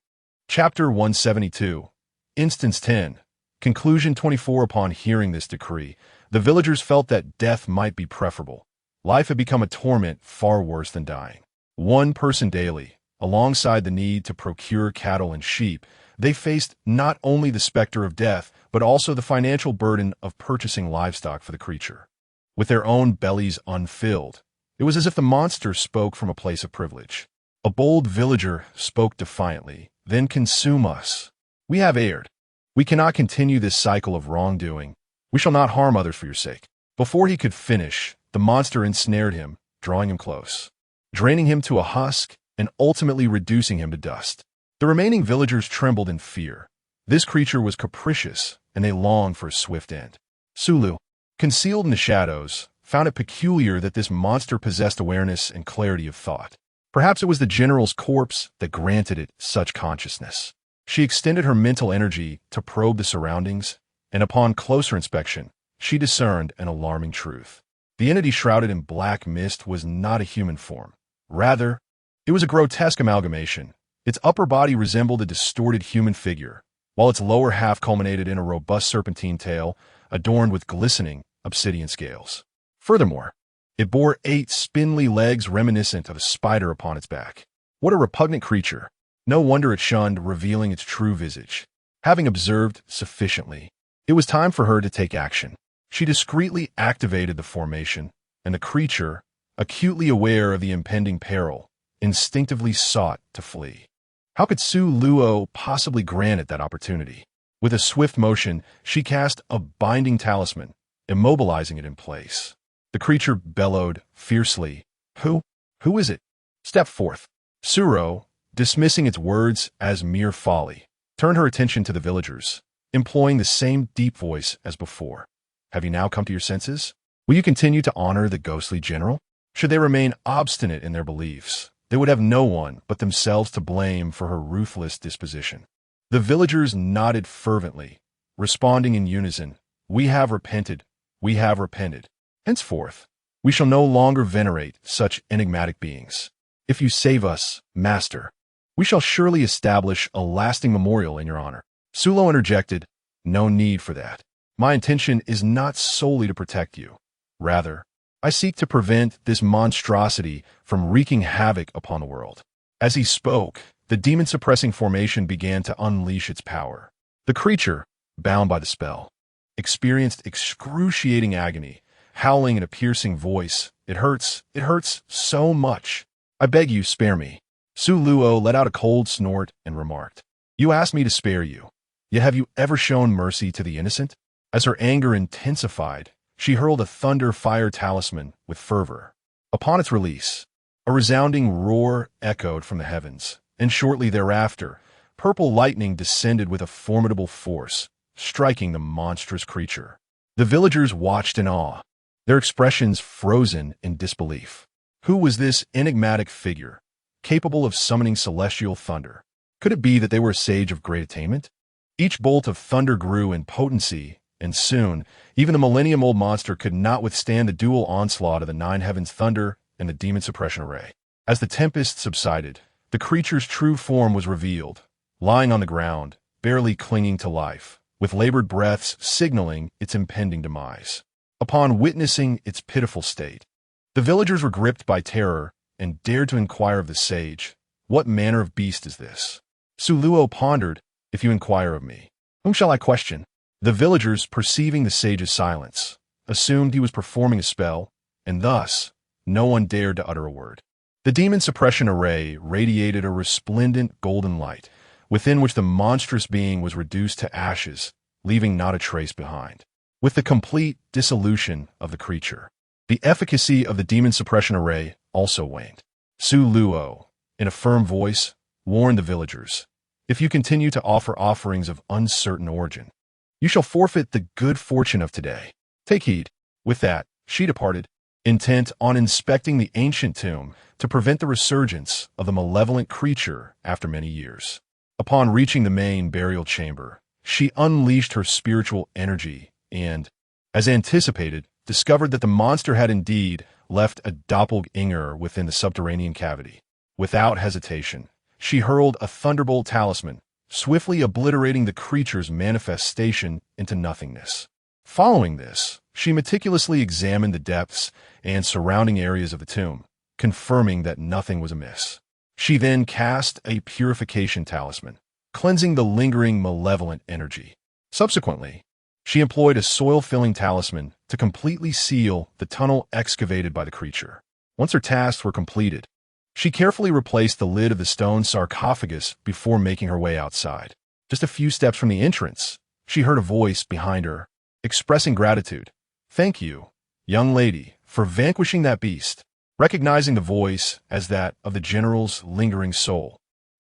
Chapter 172, Instance 10, Conclusion 24. Upon hearing this decree, the villagers felt that death might be preferable. Life had become a torment far worse than dying. One person daily, alongside the need to procure cattle and sheep, they faced not only the specter of death, but also the financial burden of purchasing livestock for the creature. With their own bellies unfilled, it was as if the monster spoke from a place of privilege. A bold villager spoke defiantly, "Then consume us. We have erred. We cannot continue this cycle of wrongdoing. We shall not harm others for your sake." Before he could finish, the monster ensnared him, drawing him close, draining him to a husk, and ultimately reducing him to dust. The remaining villagers trembled in fear. This creature was capricious, and they longed for a swift end. Sulu, concealed in the shadows, found it peculiar that this monster possessed awareness and clarity of thought. Perhaps it was the general's corpse that granted it such consciousness. She extended her mental energy to probe the surroundings, and upon closer inspection, she discerned an alarming truth. The entity shrouded in black mist was not a human form. Rather, it was a grotesque amalgamation. Its upper body resembled a distorted human figure, while its lower half culminated in a robust serpentine tail adorned with glistening obsidian scales. Furthermore, it bore 8 spindly legs reminiscent of a spider upon its back. What a repugnant creature! No wonder it shunned revealing its true visage. Having observed sufficiently, it was time for her to take action. She discreetly activated the formation, and the creature, acutely aware of the impending peril, instinctively sought to flee. How could Su Luo possibly grant it that opportunity? With a swift motion, she cast a binding talisman, immobilizing it in place. The creature bellowed fiercely, Who is it? Step forth." Suro, dismissing its words as mere folly, turned her attention to the villagers, employing the same deep voice as before. "Have you now come to your senses? Will you continue to honor the ghostly general? Should they remain obstinate in their beliefs, they would have no one but themselves to blame for her ruthless disposition." The villagers nodded fervently, responding in unison, "We have repented. We have repented. Henceforth, we shall no longer venerate such enigmatic beings. If you save us, Master, we shall surely establish a lasting memorial in your honor." Sulo interjected, "No need for that. My intention is not solely to protect you. Rather, I seek to prevent this monstrosity from wreaking havoc upon the world." As he spoke, the demon-suppressing formation began to unleash its power. The creature, bound by the spell, experienced excruciating agony, howling in a piercing voice It hurts so much. I beg you, spare me." Su Luo let out a cold snort and remarked, "You asked me to spare you. Yet have you ever shown mercy to the innocent?" As her anger intensified, she hurled a thunder fire talisman with fervor. Upon its release, a resounding roar echoed from the heavens, and shortly thereafter, purple lightning descended with a formidable force, striking the monstrous creature. The villagers watched in awe, their expressions frozen in disbelief. Who was this enigmatic figure, capable of summoning celestial thunder? Could it be that they were a sage of great attainment? Each bolt of thunder grew in potency, and soon, even the millennium-old monster could not withstand the dual onslaught of the nine heavens thunder and the demon suppression array. As the tempest subsided, the creature's true form was revealed, lying on the ground, barely clinging to life, with labored breaths signaling its impending demise. Upon witnessing its pitiful state, the villagers were gripped by terror and dared to inquire of the sage, "What manner of beast is this?" Su Luo pondered, "If you inquire of me, whom shall I question?" The villagers, perceiving the sage's silence, assumed he was performing a spell, and thus, no one dared to utter a word. The demon suppression array radiated a resplendent golden light, within which the monstrous being was reduced to ashes, leaving not a trace behind. With the complete dissolution of the creature, the efficacy of the demon suppression array also waned. Su Luo, in a firm voice, warned the villagers, "If you continue to offer offerings of uncertain origin, you shall forfeit the good fortune of today. Take heed." With that, she departed, intent on inspecting the ancient tomb to prevent the resurgence of the malevolent creature after many years. Upon reaching the main burial chamber, she unleashed her spiritual energy and, as anticipated, discovered that the monster had indeed left a doppelganger within the subterranean cavity. Without hesitation, she hurled a thunderbolt talisman, swiftly obliterating the creature's manifestation into nothingness. Following this, she meticulously examined the depths and surrounding areas of the tomb, confirming that nothing was amiss. She then cast a purification talisman, cleansing the lingering malevolent energy. Subsequently, she employed a soil-filling talisman to completely seal the tunnel excavated by the creature. Once her tasks were completed, she carefully replaced the lid of the stone sarcophagus before making her way outside. Just a few steps from the entrance, she heard a voice behind her, expressing gratitude. "Thank you, young lady, for vanquishing that beast." Recognizing the voice as that of the general's lingering soul,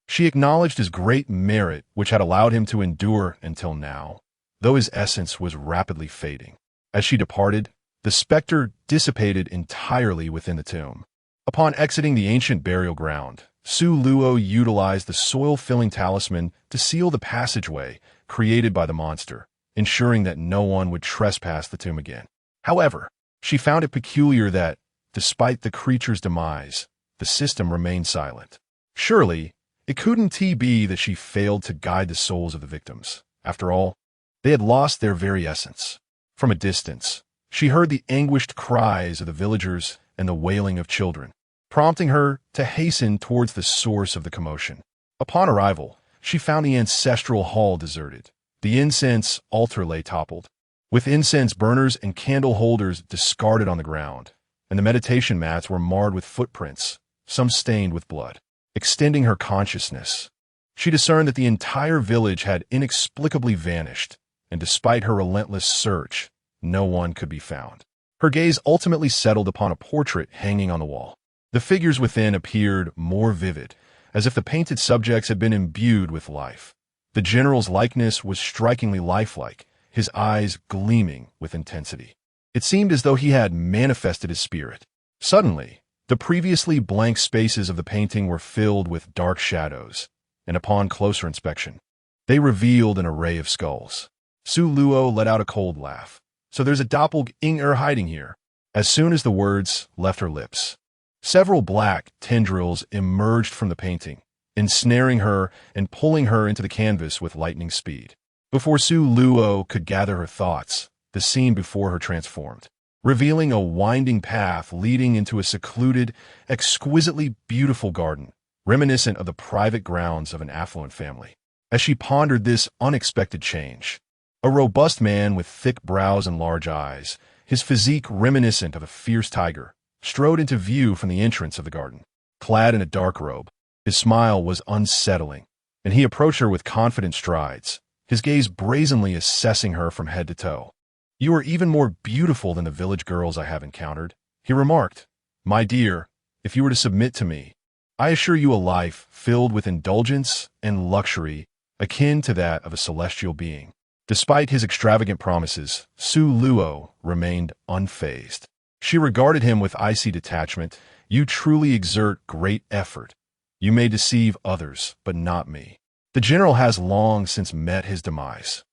she acknowledged his great merit which had allowed him to endure until now, though his essence was rapidly fading. As she departed, the specter dissipated entirely within the tomb. Upon exiting the ancient burial ground, Su Luo utilized the soil-filling talisman to seal the passageway created by the monster, ensuring that no one would trespass the tomb again. However, she found it peculiar that, despite the creature's demise, the system remained silent. Surely, it couldn't be that she failed to guide the souls of the victims. After all, they had lost their very essence. From a distance, she heard the anguished cries of the villagers and the wailing of children, prompting her to hasten towards the source of the commotion. Upon arrival, she found the ancestral hall deserted. The incense altar lay toppled, with incense burners and candle holders discarded on the ground, and the meditation mats were marred with footprints, some stained with blood. Extending her consciousness, she discerned that the entire village had inexplicably vanished, and despite her relentless search, no one could be found. Her gaze ultimately settled upon a portrait hanging on the wall. The figures within appeared more vivid, as if the painted subjects had been imbued with life. The general's likeness was strikingly lifelike, his eyes gleaming with intensity. It seemed as though he had manifested his spirit. Suddenly, the previously blank spaces of the painting were filled with dark shadows, and upon closer inspection, they revealed an array of skulls. Su Luo let out a cold laugh. "So there's a doppelganger hiding here." As soon as the words left her lips, several black tendrils emerged from the painting, ensnaring her and pulling her into the canvas with lightning speed. Before Su Luo could gather her thoughts, the scene before her transformed, revealing a winding path leading into a secluded, exquisitely beautiful garden, reminiscent of the private grounds of an affluent family. As she pondered this unexpected change, a robust man with thick brows and large eyes, his physique reminiscent of a fierce tiger, strode into view from the entrance of the garden. Clad in a dark robe, his smile was unsettling, and he approached her with confident strides, his gaze brazenly assessing her from head to toe. "You are even more beautiful than the village girls I have encountered," he remarked. "My dear, if you were to submit to me, I assure you a life filled with indulgence and luxury akin to that of a celestial being." Despite his extravagant promises, Su Luo remained unfazed. She regarded him with icy detachment. "You truly exert great effort. You may deceive others, but not me. The general has long since met his demise.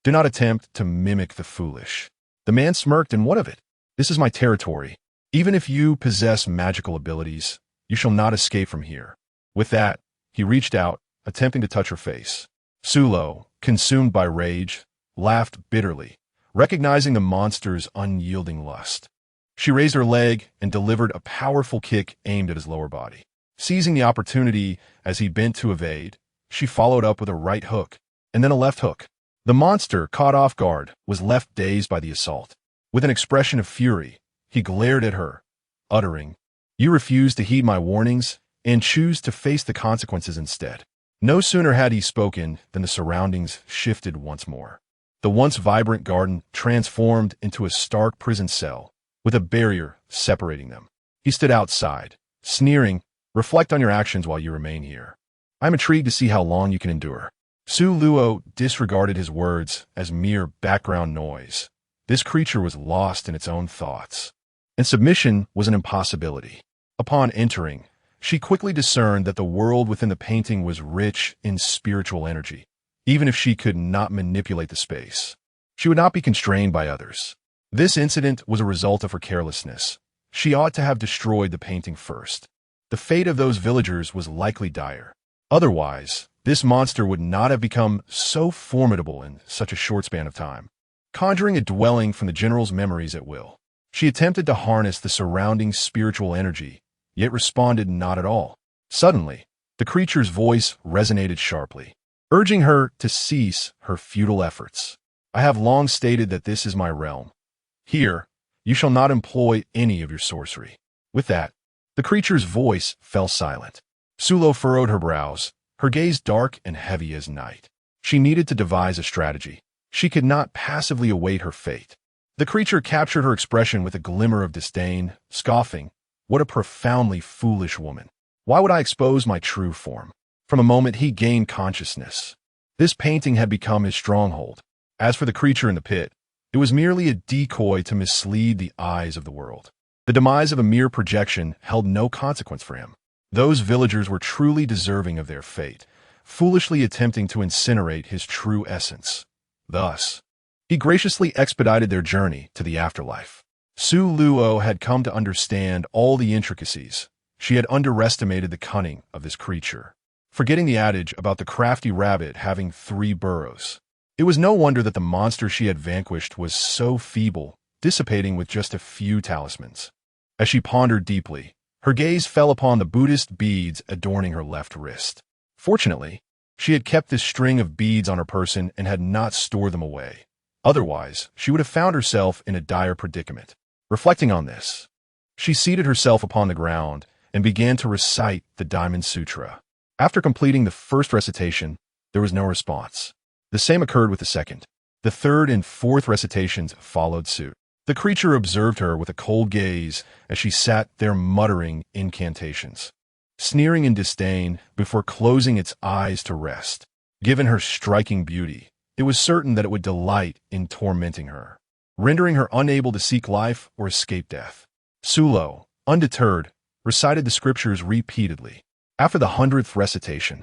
Do not attempt to mimic the foolish." The man smirked. "And what of it? This is my territory. Even if you possess magical abilities, you shall not escape from here." With that, he reached out, attempting to touch her face. Sulo, consumed by rage, laughed bitterly, recognizing the monster's unyielding lust. She raised her leg and delivered a powerful kick aimed at his lower body. Seizing the opportunity as he bent to evade, she followed up with a right hook, and then a left hook. The monster, caught off guard, was left dazed by the assault. With an expression of fury, he glared at her, uttering, "You refuse to heed my warnings and choose to face the consequences instead." No sooner had he spoken than the surroundings shifted once more. The once vibrant garden transformed into a stark prison cell, with a barrier separating them. He stood outside, sneering, "Reflect on your actions while you remain here. I'm intrigued to see how long you can endure." Su Luo disregarded his words as mere background noise. This creature was lost in its own thoughts, and submission was an impossibility. Upon entering, she quickly discerned that the world within the painting was rich in spiritual energy. Even if she could not manipulate the space, she would not be constrained by others. This incident was a result of her carelessness. She ought to have destroyed the painting first. The fate of those villagers was likely dire. Otherwise, this monster would not have become so formidable in such a short span of time. Conjuring a dwelling from the general's memories at will, she attempted to harness the surrounding spiritual energy, yet responded not at all. Suddenly, the creature's voice resonated sharply, urging her to cease her futile efforts. "I have long stated that this is my realm. Here, you shall not employ any of your sorcery." With that, the creature's voice fell silent. Sulo furrowed her brows, her gaze dark and heavy as night. She needed to devise a strategy. She could not passively await her fate. The creature captured her expression with a glimmer of disdain, scoffing, "What a profoundly foolish woman. Why would I expose my true form?" From a moment he gained consciousness. This painting had become his stronghold. As for the creature in the pit, it was merely a decoy to mislead the eyes of the world. The demise of a mere projection held no consequence for him. Those villagers were truly deserving of their fate, foolishly attempting to incinerate his true essence. Thus, he graciously expedited their journey to the afterlife. Su Luo had come to understand all the intricacies. She had underestimated the cunning of this creature, forgetting the adage about the crafty rabbit having 3 burrows. It was no wonder that the monster she had vanquished was so feeble, dissipating with just a few talismans. As she pondered deeply, her gaze fell upon the Buddhist beads adorning her left wrist. Fortunately, she had kept this string of beads on her person and had not stored them away. Otherwise, she would have found herself in a dire predicament. Reflecting on this, she seated herself upon the ground and began to recite the Diamond Sutra. After completing the first recitation, there was no response. The same occurred with the second. The third and fourth recitations followed suit. The creature observed her with a cold gaze as she sat there muttering incantations, sneering in disdain before closing its eyes to rest. Given her striking beauty, it was certain that it would delight in tormenting her, rendering her unable to seek life or escape death. Sulo, undeterred, recited the scriptures repeatedly. After the 100th recitation,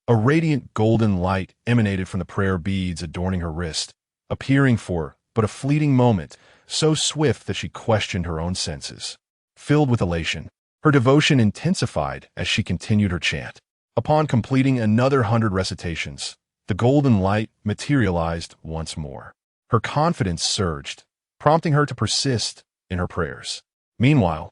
a radiant golden light emanated from the prayer beads adorning her wrist, appearing for but a fleeting moment, so swift that she questioned her own senses. Filled with elation, her devotion intensified as she continued her chant. Upon completing another 100 recitations, the golden light materialized once more. Her confidence surged, prompting her to persist in her prayers. Meanwhile,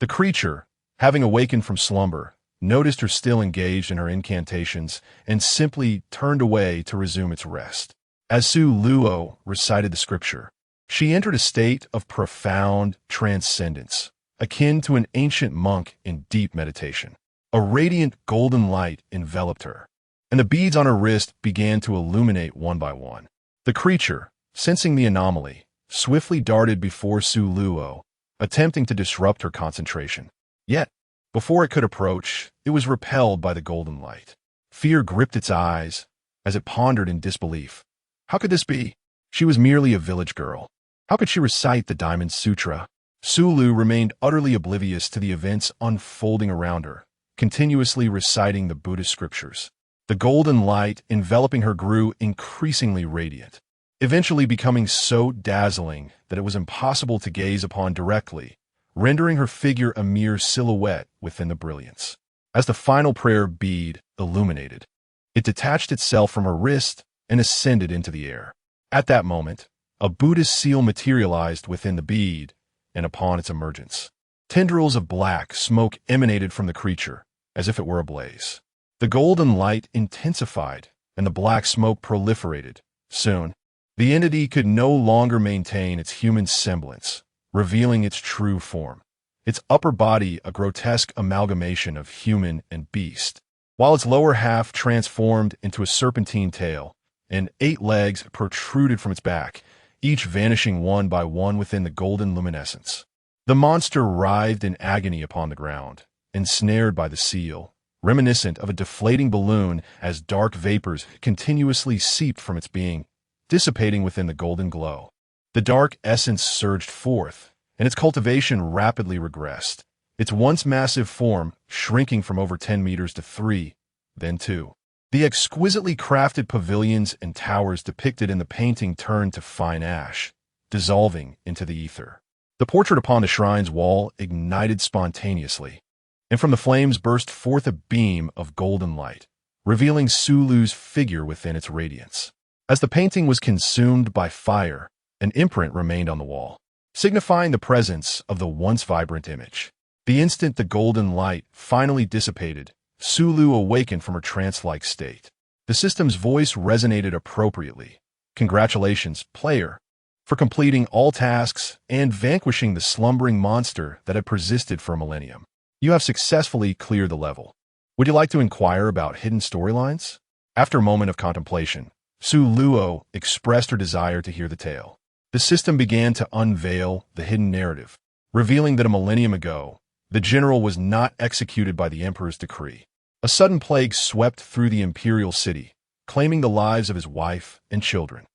the creature, having awakened from slumber, noticed her still engaged in her incantations and simply turned away to resume its rest. As Su Luo recited the scripture, she entered a state of profound transcendence, akin to an ancient monk in deep meditation. A radiant golden light enveloped her, and the beads on her wrist began to illuminate one by one. The creature, sensing the anomaly, swiftly darted before Su Luo, attempting to disrupt her concentration. Yet, before it could approach, it was repelled by the golden light. Fear gripped its eyes as it pondered in disbelief. How could this be? She was merely a village girl. How could she recite the Diamond Sutra? Su Lu remained utterly oblivious to the events unfolding around her, continuously reciting the Buddhist scriptures. The golden light enveloping her grew increasingly radiant, eventually becoming so dazzling that it was impossible to gaze upon directly, rendering her figure a mere silhouette within the brilliance. As the final prayer bead illuminated, it detached itself from her wrist and ascended into the air. At that moment, a Buddhist seal materialized within the bead, and upon its emergence, tendrils of black smoke emanated from the creature, as if it were ablaze. The golden light intensified, and the black smoke proliferated. Soon, the entity could no longer maintain its human semblance, revealing its true form. Its upper body a grotesque amalgamation of human and beast, while its lower half transformed into a serpentine tail, and 8 legs protruded from its back, each vanishing one by one within the golden luminescence. The monster writhed in agony upon the ground, ensnared by the seal, reminiscent of a deflating balloon as dark vapors continuously seeped from its being, dissipating within the golden glow. The dark essence surged forth, and its cultivation rapidly regressed, its once massive form shrinking from over 10 meters to 3, then 2. The exquisitely crafted pavilions and towers depicted in the painting turned to fine ash, dissolving into the ether. The portrait upon the shrine's wall ignited spontaneously, and from the flames burst forth a beam of golden light, revealing Su Lu's figure within its radiance. As the painting was consumed by fire, an imprint remained on the wall, signifying the presence of the once vibrant image. The instant the golden light finally dissipated, Su Lu awakened from her trance-like state. The system's voice resonated appropriately. Congratulations, player, for completing all tasks and vanquishing the slumbering monster that had persisted for a millennium. You have successfully cleared the level. Would you like to inquire about hidden storylines? After a moment of contemplation, Su Luo expressed her desire to hear the tale. The system began to unveil the hidden narrative, revealing that a millennium ago, the general was not executed by the emperor's decree. A sudden plague swept through the imperial city, claiming the lives of his wife and children.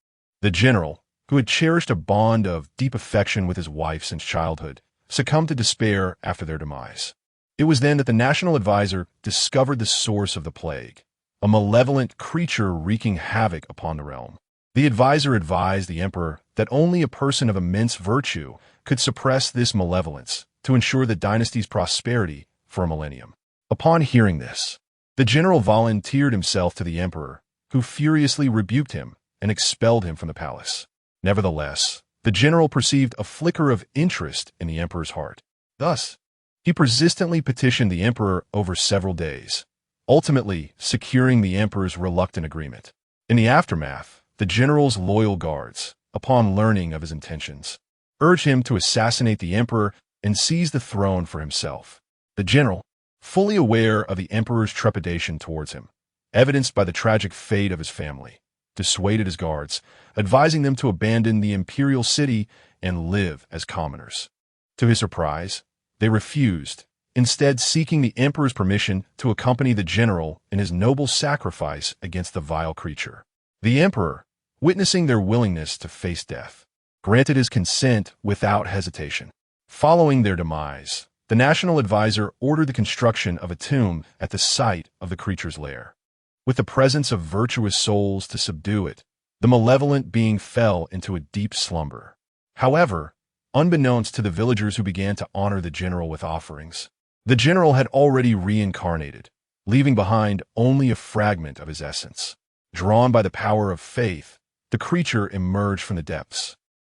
The general, who had cherished a bond of deep affection with his wife since childhood, succumbed to despair after their demise. It was then that the national advisor discovered the source of the plague, a malevolent creature wreaking havoc upon the realm. The advisor advised the emperor that only a person of immense virtue could suppress this malevolence to ensure the dynasty's prosperity for a millennium. Upon hearing this, the general volunteered himself to the emperor, who furiously rebuked him and expelled him from the palace. Nevertheless, the general perceived a flicker of interest in the emperor's heart. Thus, he persistently petitioned the emperor over several days, ultimately securing the emperor's reluctant agreement. In the aftermath, the general's loyal guards, upon learning of his intentions, urged him to assassinate the emperor and seize the throne for himself. The general, fully aware of the emperor's trepidation towards him, evidenced by the tragic fate of his family, dissuaded his guards, advising them to abandon the imperial city and live as commoners. To his surprise, they refused, instead seeking the emperor's permission to accompany the general in his noble sacrifice against the vile creature. The emperor, witnessing their willingness to face death, granted his consent without hesitation. Following their demise, the national advisor ordered the construction of a tomb at the site of the creature's lair. With the presence of virtuous souls to subdue it, the malevolent being fell into a deep slumber. However, unbeknownst to the villagers who began to honor the general with offerings, the general had already reincarnated, leaving behind only a fragment of his essence. Drawn by the power of faith, the creature emerged from the depths,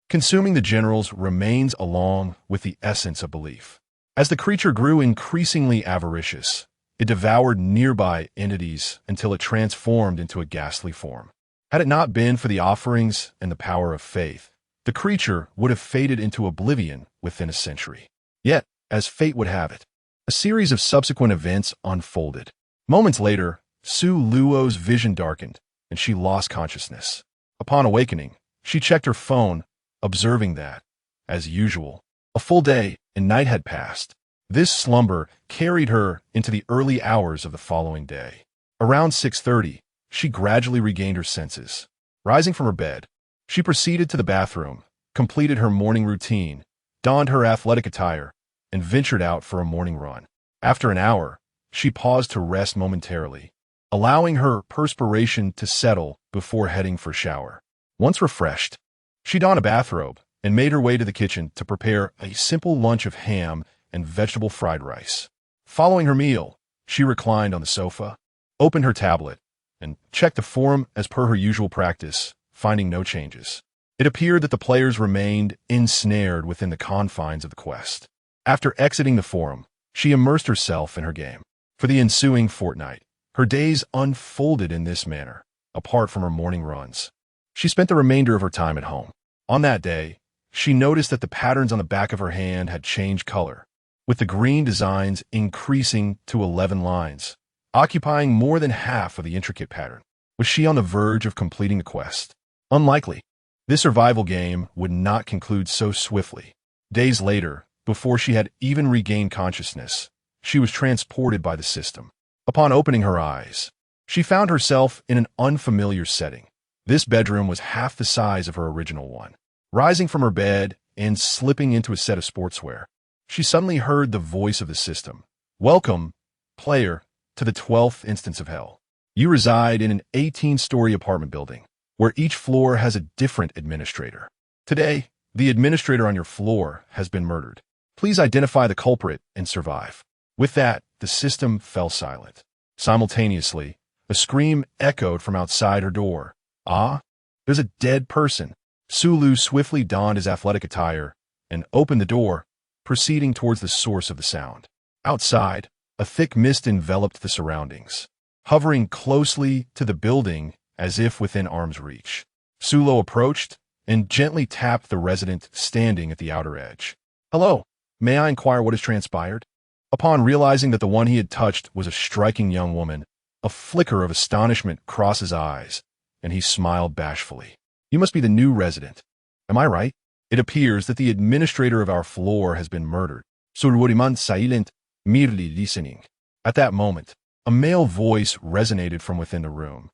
consuming the general's remains along with the essence of belief. As the creature grew increasingly avaricious, it devoured nearby entities until it transformed into a ghastly form. Had it not been for the offerings and the power of faith, the creature would have faded into oblivion within a century. Yet, as fate would have it. A series of subsequent events unfolded. Moments later, Su Luo's vision darkened, and she lost consciousness. Upon awakening, she checked her phone, observing that, as usual, a full day and night had passed. This slumber carried her into the early hours of the following day. Around 6:30, she gradually regained her senses. Rising from her bed, she proceeded to the bathroom, completed her morning routine, donned her athletic attire, and ventured out for a morning run. After an hour, she paused to rest momentarily, allowing her perspiration to settle before heading for a shower. Once refreshed, she donned a bathrobe and made her way to the kitchen to prepare a simple lunch of ham and vegetable fried rice. Following her meal, she reclined on the sofa, opened her tablet, and checked the forum as per her usual practice, finding no changes. It appeared that the players remained ensnared within the confines of the quest. After exiting the forum, she immersed herself in her game. For the ensuing fortnight, her days unfolded in this manner, apart from her morning runs. She spent the remainder of her time at home. On that day, she noticed that the patterns on the back of her hand had changed color, with the green designs increasing to 11 lines, occupying more than half of the intricate pattern. Was she on the verge of completing the quest? Unlikely. This survival game would not conclude so swiftly. Days later, before she had even regained consciousness, she was transported by the system. Upon opening her eyes, she found herself in an unfamiliar setting. This bedroom was half the size of her original one. Rising from her bed and slipping into a set of sportswear, she suddenly heard the voice of the system. Welcome, player, to the 12th instance of hell. You reside in an 18-story apartment building, where each floor has a different administrator. Today, the administrator on your floor has been murdered. Please identify the culprit and survive. With that, the system fell silent. Simultaneously, a scream echoed from outside her door. Ah, there's a dead person. Sulu swiftly donned his athletic attire and opened the door, proceeding towards the source of the sound. Outside, a thick mist enveloped the surroundings, hovering closely to the building as if within arm's reach. Sulo approached and gently tapped the resident standing at the outer edge. Hello, may I inquire what has transpired? Upon realizing that the one he had touched was a striking young woman, a flicker of astonishment crossed his eyes, and he smiled bashfully. You must be the new resident. Am I right? It appears that the administrator of our floor has been murdered. Surwuriman silent, merely listening. At that moment, a male voice resonated from within the room.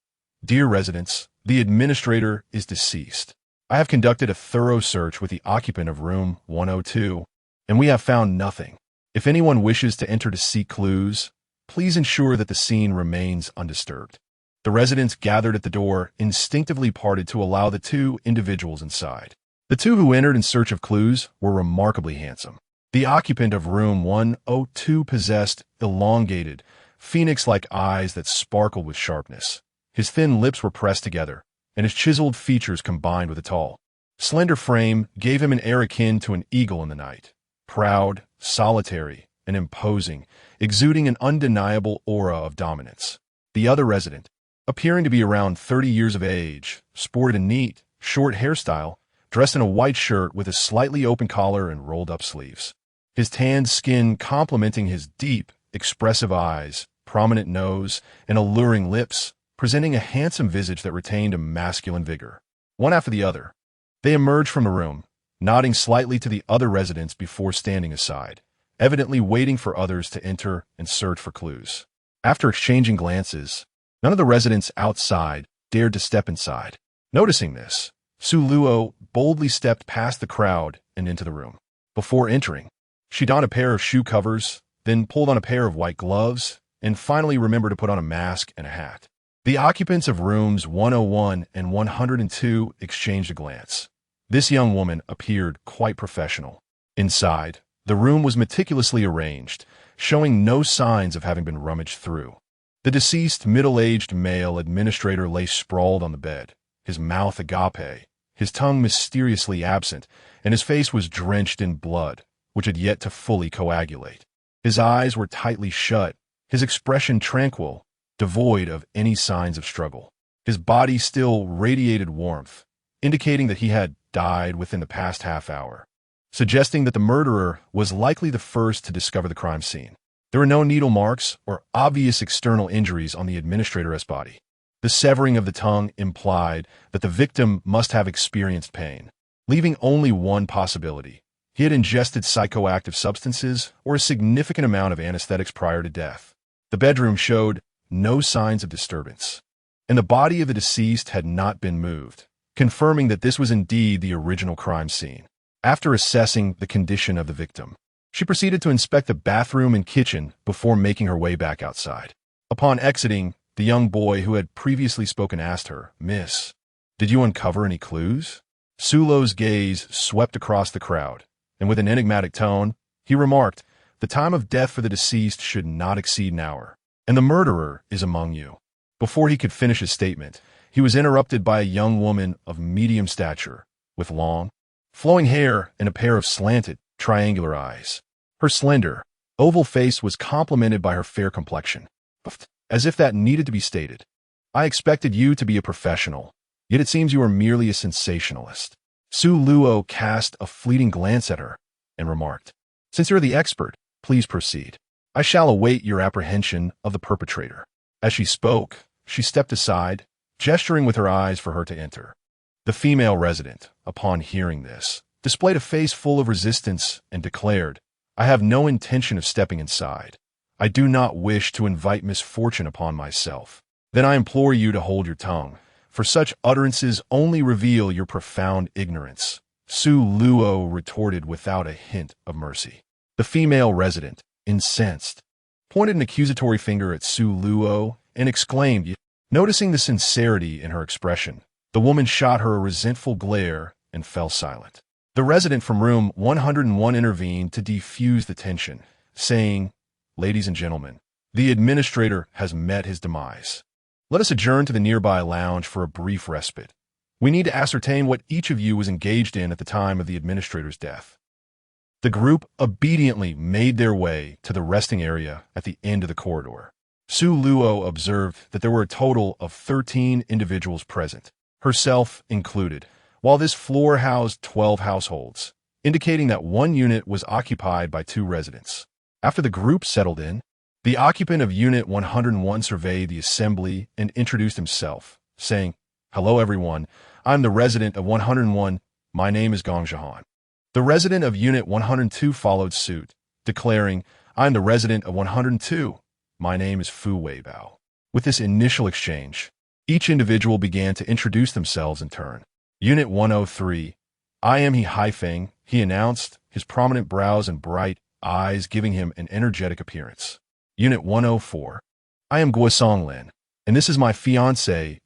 Dear residents, the administrator is deceased. I have conducted a thorough search with the occupant of room 102, and we have found nothing. If anyone wishes to enter to seek clues, please ensure that the scene remains undisturbed. The residents gathered at the door instinctively parted to allow the two individuals inside. The two who entered in search of clues were remarkably handsome. The occupant of room 102 possessed elongated, phoenix-like eyes that sparkled with sharpness. His thin lips were pressed together, and his chiseled features combined with a tall, slender frame gave him an air akin to an eagle in the night. Proud, solitary, and imposing, exuding an undeniable aura of dominance. The other resident, appearing to be around 30 years of age, sported a neat, short hairstyle, dressed in a white shirt with a slightly open collar and rolled-up sleeves. His tanned skin complementing his deep, expressive eyes, prominent nose, and alluring lips, presenting a handsome visage that retained a masculine vigor. One after the other, they emerged from the room, nodding slightly to the other residents before standing aside, evidently waiting for others to enter and search for clues. After exchanging glances, none of the residents outside dared to step inside. Noticing this, Suluo boldly stepped past the crowd and into the room. Before entering, she donned a pair of shoe covers, then pulled on a pair of white gloves, and finally remembered to put on a mask and a hat. The occupants of rooms 101 and 102 exchanged a glance. This young woman appeared quite professional. Inside, the room was meticulously arranged, showing no signs of having been rummaged through. The deceased middle-aged male administrator lay sprawled on the bed, his mouth agape, his tongue mysteriously absent, and his face was drenched in blood, which had yet to fully coagulate. His eyes were tightly shut, his expression tranquil, devoid of any signs of struggle. His body still radiated warmth, indicating that he had died within the past half hour. suggesting that the murderer was likely the first to discover the crime scene. There were no needle marks or obvious external injuries on the administrator's body. The severing of the tongue implied that the victim must have experienced pain, leaving only one possibility. He had ingested psychoactive substances or a significant amount of anesthetics prior to death. The bedroom showed no signs of disturbance, and the body of the deceased had not been moved, confirming that this was indeed the original crime scene. After assessing the condition of the victim, she proceeded to inspect the bathroom and kitchen before making her way back outside. Upon exiting, the young boy who had previously spoken asked her, "Miss, did you uncover any clues?" Sulo's gaze swept across the crowd, and with an enigmatic tone, he remarked, "The time of death for the deceased should not exceed an hour, and the murderer is among you." Before he could finish his statement, he was interrupted by a young woman of medium stature, with long, flowing hair and a pair of slanted, triangular eyes. Her slender, oval face was complemented by her fair complexion. As if that needed to be stated. "I expected you to be a professional, yet it seems you are merely a sensationalist." Su Luo cast a fleeting glance at her and remarked, "Since you're the expert, please proceed. I shall await your apprehension of the perpetrator." As she spoke, she stepped aside, gesturing with her eyes for her to enter. The female resident, upon hearing this, displayed a face full of resistance and declared, "I have no intention of stepping inside. I do not wish to invite misfortune upon myself." "Then I implore you to hold your tongue, for such utterances only reveal your profound ignorance," Su Luo retorted without a hint of mercy. The female resident, incensed, pointed an accusatory finger at Su Luo and exclaimed. Noticing the sincerity in her expression, the woman shot her a resentful glare and fell silent. The resident from room 101 intervened to defuse the tension, saying, "Ladies and gentlemen, the administrator has met his demise. Let us adjourn to the nearby lounge for a brief respite. We need to ascertain what each of you was engaged in at the time of the administrator's death." The group obediently made their way to the resting area at the end of the corridor. Su Luo observed that there were a total of 13 individuals present, herself included, while this floor housed 12 households, indicating that one unit was occupied by 2 residents. After the group settled in, the occupant of Unit 101 surveyed the assembly and introduced himself, saying, "Hello everyone, I'm the resident of 101, my name is Gong Jahan." The resident of Unit 102 followed suit, declaring, "I'm the resident of 102, my name is Fu Weibao." With this initial exchange, each individual began to introduce themselves in turn. Unit 103, "I am He Haifeng," he announced, his prominent brows and bright eyes giving him an energetic appearance. Unit 104, "I am Guosong Lin, and this is my fiancé,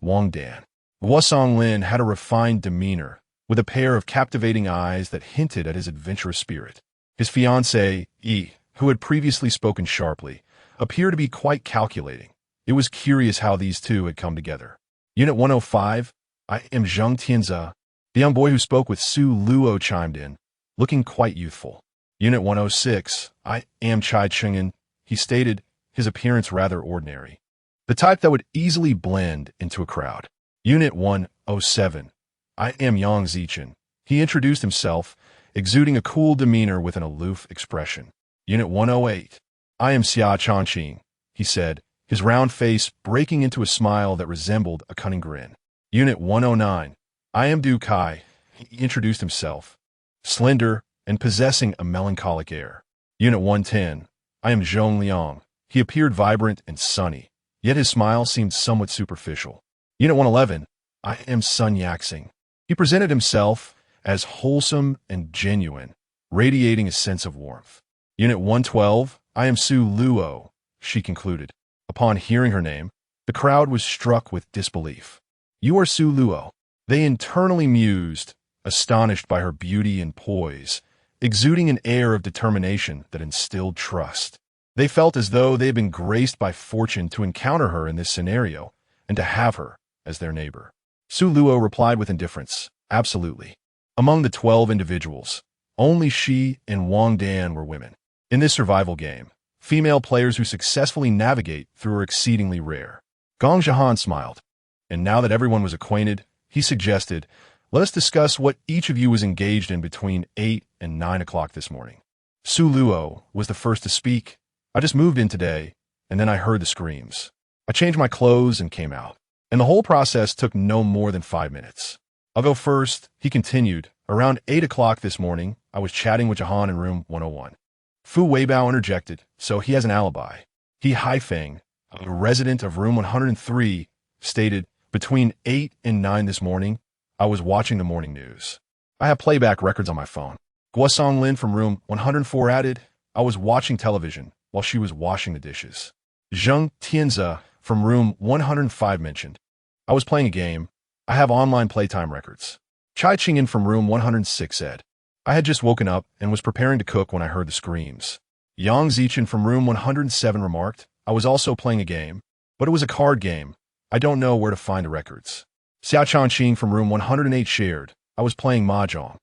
Wang Dan." Guosong Lin had a refined demeanor, with a pair of captivating eyes that hinted at his adventurous spirit. His fiancée, Yi, who had previously spoken sharply, appeared to be quite calculating. It was curious how these two had come together. Unit 105, "I am Zheng Tianze." The young boy who spoke with Su Luo chimed in, looking quite youthful. Unit 106, "I am Chai Cheng'en," he stated, his appearance rather ordinary, the type that would easily blend into a crowd. Unit 107, "I am Yang Zichen." He introduced himself, exuding a cool demeanor with an aloof expression. Unit 108, "I am Xia Changqing," he said, his round face breaking into a smile that resembled a cunning grin. Unit 109, "I am Du Kai." He introduced himself, slender and possessing a melancholic air. Unit 110, "I am Zhong Liang." He appeared vibrant and sunny, yet his smile seemed somewhat superficial. Unit 111, "I am Sun Yaxing." He presented himself as wholesome and genuine, radiating a sense of warmth. Unit 112, "I am Su Luo," she concluded. Upon hearing her name, the crowd was struck with disbelief. "You are Su Luo," they internally mused, astonished by her beauty and poise, exuding an air of determination that instilled trust. They felt as though they had been graced by fortune to encounter her in this scenario and to have her as their neighbor. Su Luo replied with indifference, "Absolutely." Among the 12 individuals, only she and Wang Dan were women. In this survival game, female players who successfully navigate through are exceedingly rare. Gong Jahan smiled, and now that everyone was acquainted, he suggested, "Let us discuss what each of you was engaged in between 8 and 9 o'clock this morning. Su Luo was the first to speak. I just moved in today, and then I heard the screams. I changed my clothes and came out. And the whole process took no more than 5 minutes. I'll go first, he continued. Around 8 o'clock this morning, I was chatting with Jahan in room 101. Fu Weibao interjected, so he has an alibi. He Haifeng, a resident of room 103, stated, between 8 and 9 this morning, I was watching the morning news. I have playback records on my phone. Guosong Lin from room 104 added, I was watching television while she was washing the dishes. Zheng Tianze from room 105 mentioned, I was playing a game. I have online playtime records. Chai Qingyan from room 106 said, I had just woken up and was preparing to cook when I heard the screams. Yang Zichen from room 107 remarked, I was also playing a game, but it was a card game. I don't know where to find the records. Xia Changqing from room 108 shared, I was playing Mahjong.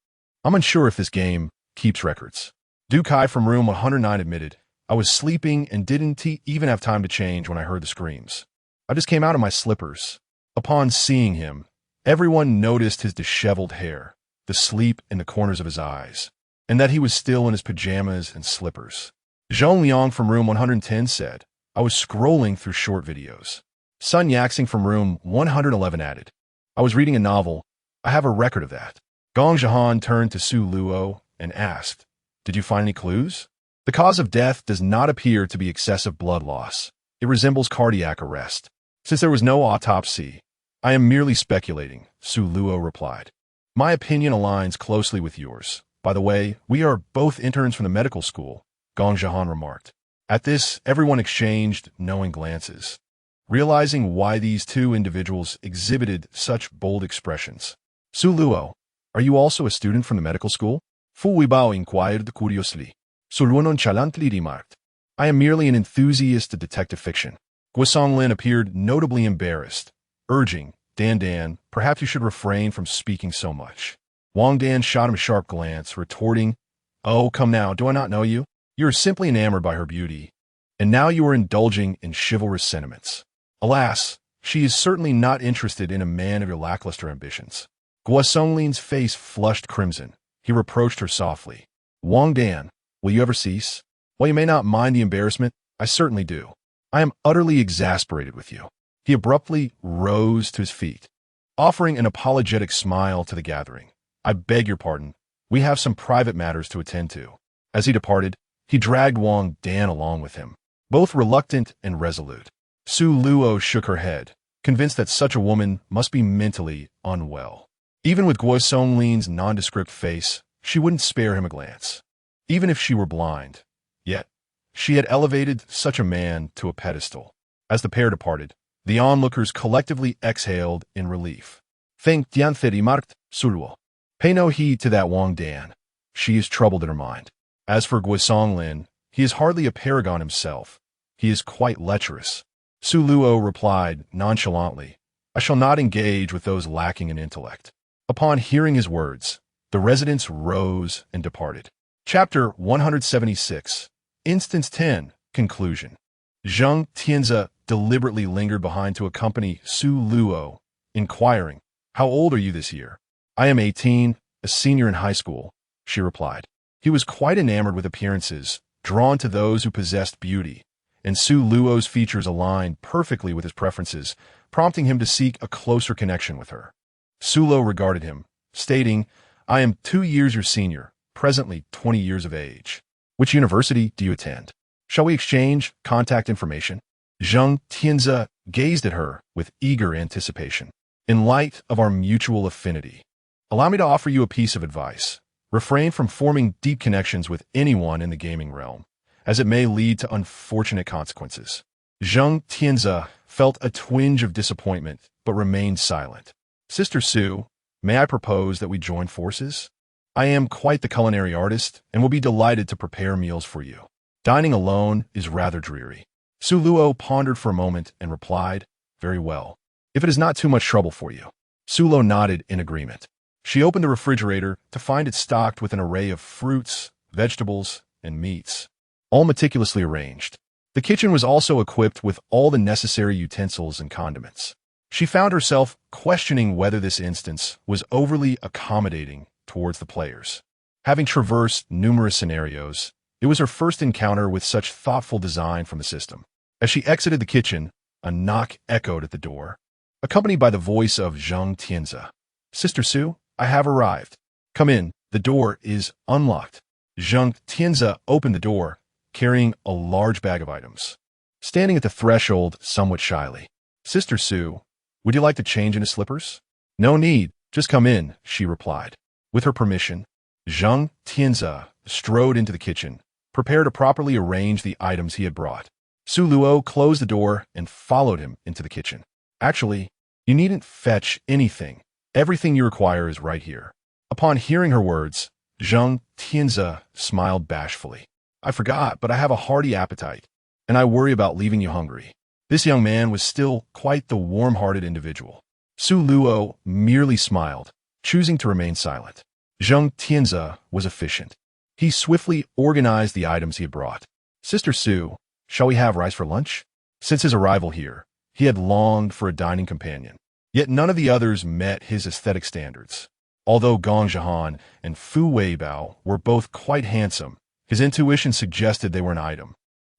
I'm unsure if this game keeps records. Du Kai from room 109 admitted, I was sleeping and didn't even have time to change when I heard the screams. I just came out of my slippers. Upon seeing him, everyone noticed his disheveled hair, the sleep in the corners of his eyes, and that he was still in his pajamas and slippers. Zhong Liang from room 110 said, I was scrolling through short videos. Sun Yaxing from room 111 added, I was reading a novel. I have a record of that. Gong Jahan turned to Su Luo and asked, did you find any clues? The cause of death does not appear to be excessive blood loss. It resembles cardiac arrest. Since there was no autopsy, I am merely speculating, Su Luo replied. My opinion aligns closely with yours. By the way, we are both interns from the medical school, Gong Jahan remarked. At this, everyone exchanged knowing glances, realizing why these two individuals exhibited such bold expressions. Su Luo, are you also a student from the medical school? Fu Weibao inquired curiously. Su Luo nonchalantly remarked, I am merely an enthusiast of detective fiction. Guosong Lin appeared notably embarrassed, urging, Dan, perhaps you should refrain from speaking so much. Wang Dan shot him a sharp glance, retorting, oh, come now, do I not know you? You are simply enamored by her beauty, and now you are indulging in chivalrous sentiments. Alas, she is certainly not interested in a man of your lackluster ambitions. Guosong Lin's face flushed crimson. He reproached her softly. Wang Dan, will you ever cease? While you may not mind the embarrassment, I certainly do. I am utterly exasperated with you. He abruptly rose to his feet, offering an apologetic smile to the gathering. I beg your pardon. We have some private matters to attend to. As he departed, he dragged Wang Dan along with him, both reluctant and resolute. Su Luo shook her head, convinced that such a woman must be mentally unwell. Even with Guosong Lin's nondescript face, she wouldn't spare him a glance, even if she were blind. Yet, she had elevated such a man to a pedestal. As the pair departed, the onlookers collectively exhaled in relief. Feng Tianfe remarked, Su Luo, pay no heed to that Wang Dan. She is troubled in her mind. As for Guosong Lin, he is hardly a paragon himself. He is quite lecherous. Su Luo replied nonchalantly, I shall not engage with those lacking in intellect. Upon hearing his words, the residents rose and departed. Chapter 176, Instance 10, Conclusion. Zheng Tianze deliberately lingered behind to accompany Su Luo, inquiring, How old are you this year? I am 18, a senior in high school, she replied. He was quite enamored with appearances, drawn to those who possessed beauty, and Su Luo's features aligned perfectly with his preferences, prompting him to seek a closer connection with her. Su Luo regarded him, stating, I am 2 years your senior, presently 20 years of age. Which university do you attend? Shall we exchange contact information? Zheng Tianze gazed at her with eager anticipation. In light of our mutual affinity, allow me to offer you a piece of advice. Refrain from forming deep connections with anyone in the gaming realm, as it may lead to unfortunate consequences. Zheng Tianze felt a twinge of disappointment, but remained silent. Sister Su, may I propose that we join forces? I am quite the culinary artist and will be delighted to prepare meals for you. Dining alone is rather dreary. Su Luo pondered for a moment and replied, Very well, if it is not too much trouble for you. Su Luo nodded in agreement. She opened the refrigerator to find it stocked with an array of fruits, vegetables, and meats, all meticulously arranged. The kitchen was also equipped with all the necessary utensils and condiments. She found herself questioning whether this instance was overly accommodating towards the players. Having traversed numerous scenarios, it was her first encounter with such thoughtful design from the system. As she exited the kitchen, a knock echoed at the door, accompanied by the voice of Zheng Tianze. "Sister Su, I have arrived. Come in, the door is unlocked." Zheng Tianze opened the door, carrying a large bag of items. Standing at the threshold somewhat shyly, "Sister Su, would you like to change into slippers?" "No need, just come in," she replied. With her permission, Zheng Tianze strode into the kitchen, prepared to properly arrange the items he had brought. Su Luo closed the door and followed him into the kitchen. "Actually, you needn't fetch anything. Everything you require is right here." Upon hearing her words, Zheng Tianze smiled bashfully. "I forgot, but I have a hearty appetite, and I worry about leaving you hungry." This young man was still quite the warm-hearted individual. Su Luo merely smiled, choosing to remain silent. Zheng Tianze was efficient. He swiftly organized the items he had brought. "Sister Su, shall we have rice for lunch?" Since his arrival here, he had longed for a dining companion. Yet none of the others met his aesthetic standards. Although Gong Zhihan and Fu Weibao were both quite handsome, his intuition suggested they were an item,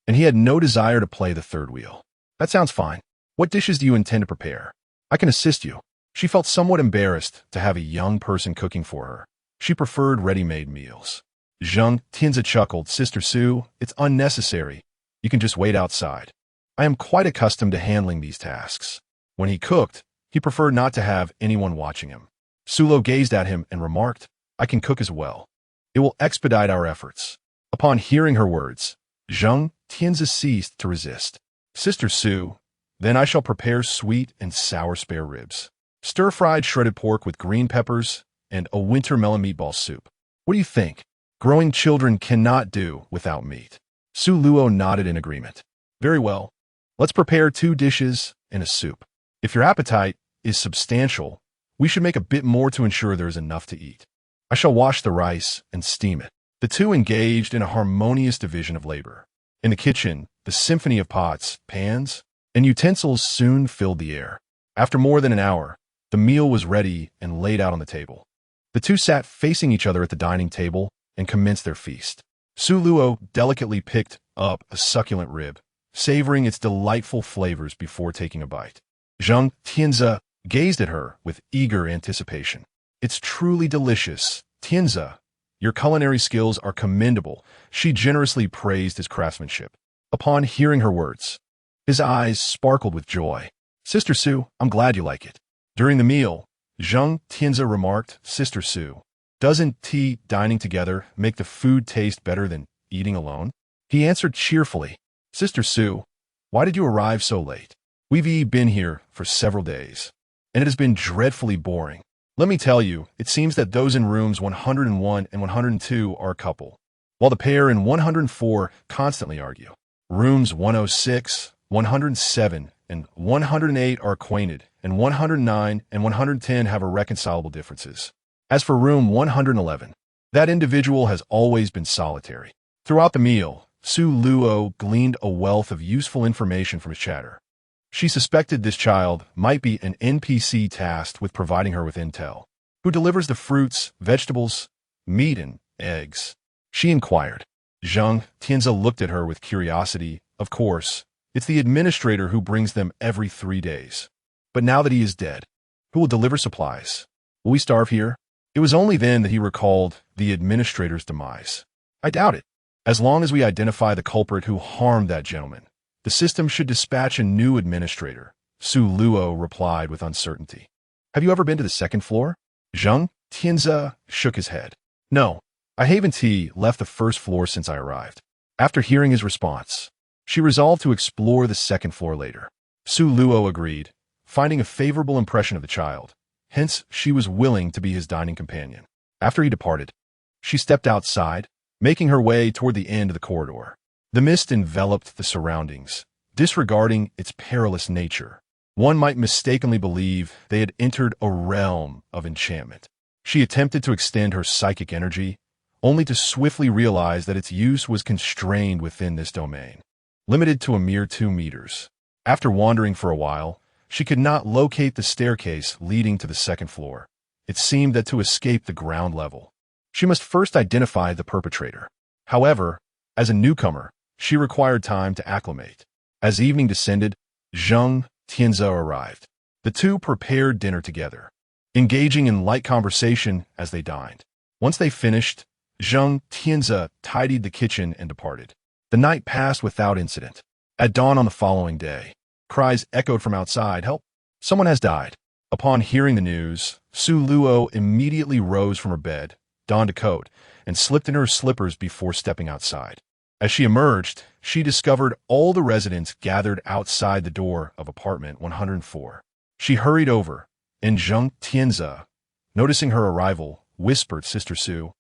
and he had no desire to play the third wheel. "That sounds fine. What dishes do you intend to prepare? I can assist you." She felt somewhat embarrassed to have a young person cooking for her. She preferred ready-made meals. Zheng Tianze chuckled. "Sister Su, it's unnecessary. You can just wait outside. I am quite accustomed to handling these tasks." When he cooked, he preferred not to have anyone watching him. Su Luo gazed at him and remarked, "I can cook as well. It will expedite our efforts." Upon hearing her words, Zheng Tianze ceased to resist. "Sister Su, then I shall prepare sweet and sour spare ribs, stir-fried shredded pork with green peppers, and a winter melon meatball soup. What do you think? Growing children cannot do without meat." Su Luo nodded in agreement. "Very well. Let's prepare 2 dishes and a soup. If your appetite is substantial, we should make a bit more to ensure there is enough to eat. I shall wash the rice and steam it." The two engaged in a harmonious division of labor. In the kitchen, the symphony of pots, pans, and utensils soon filled the air. After more than an hour, the meal was ready and laid out on the table. The two sat facing each other at the dining table and commenced their feast. Su Luo delicately picked up a succulent rib, savoring its delightful flavors before taking a bite. Zheng Tianze gazed at her with eager anticipation. "It's truly delicious. Tianze, your culinary skills are commendable." She generously praised his craftsmanship. Upon hearing her words, his eyes sparkled with joy. "Sister Su, I'm glad you like it." During the meal, Zheng Tianze remarked, "Sister Su, doesn't dining together make the food taste better than eating alone?" He answered cheerfully, "Sister Su, why did you arrive so late? We've been here for several days, and it has been dreadfully boring. Let me tell you, it seems that those in rooms 101 and 102 are a couple, while the pair in 104 constantly argue. Rooms 106, 107, and 108 are acquainted, and 109 and 110 have irreconcilable differences. As for room 111, that individual has always been solitary." Throughout the meal, Su Luo gleaned a wealth of useful information from his chatter. She suspected this child might be an NPC tasked with providing her with intel. "Who delivers the fruits, vegetables, meat, and eggs?" she inquired. Zheng Tianze looked at her with curiosity. "Of course, it's the administrator who brings them every 3 days. But now that he is dead, who will deliver supplies? Will we starve here?" It was only then that he recalled the administrator's demise. "I doubt it. As long as we identify the culprit who harmed that gentleman, the system should dispatch a new administrator," Su Luo replied with uncertainty. "Have you ever been to the 2nd floor?" Zheng Tianze shook his head. "No, I haven't left the 1st floor since I arrived." After hearing his response, she resolved to explore the 2nd floor later. Su Luo agreed, finding a favorable impression of the child. Hence, she was willing to be his dining companion. After he departed, she stepped outside, making her way toward the end of the corridor. The mist enveloped the surroundings, disregarding its perilous nature. One might mistakenly believe they had entered a realm of enchantment. She attempted to extend her psychic energy, only to swiftly realize that its use was constrained within this domain, limited to a mere 2 meters. After wandering for a while, she could not locate the staircase leading to the 2nd floor. It seemed that to escape the ground level, She must first identify the perpetrator. However, as a newcomer, she required time to acclimate. As evening descended, Zheng Tianze arrived. The two prepared dinner together, engaging in light conversation as they dined. Once they finished, Zheng Tianze tidied the kitchen and departed. The night passed without incident. At dawn on the following day, cries echoed from outside, "Help! Someone has died." Upon hearing the news, Su Luo immediately rose from her bed, donned a coat, and slipped into her slippers before stepping outside. As she emerged, she discovered all the residents gathered outside the door of apartment 104. She hurried over, and Zheng Tianze, noticing her arrival, whispered, "Sister Su,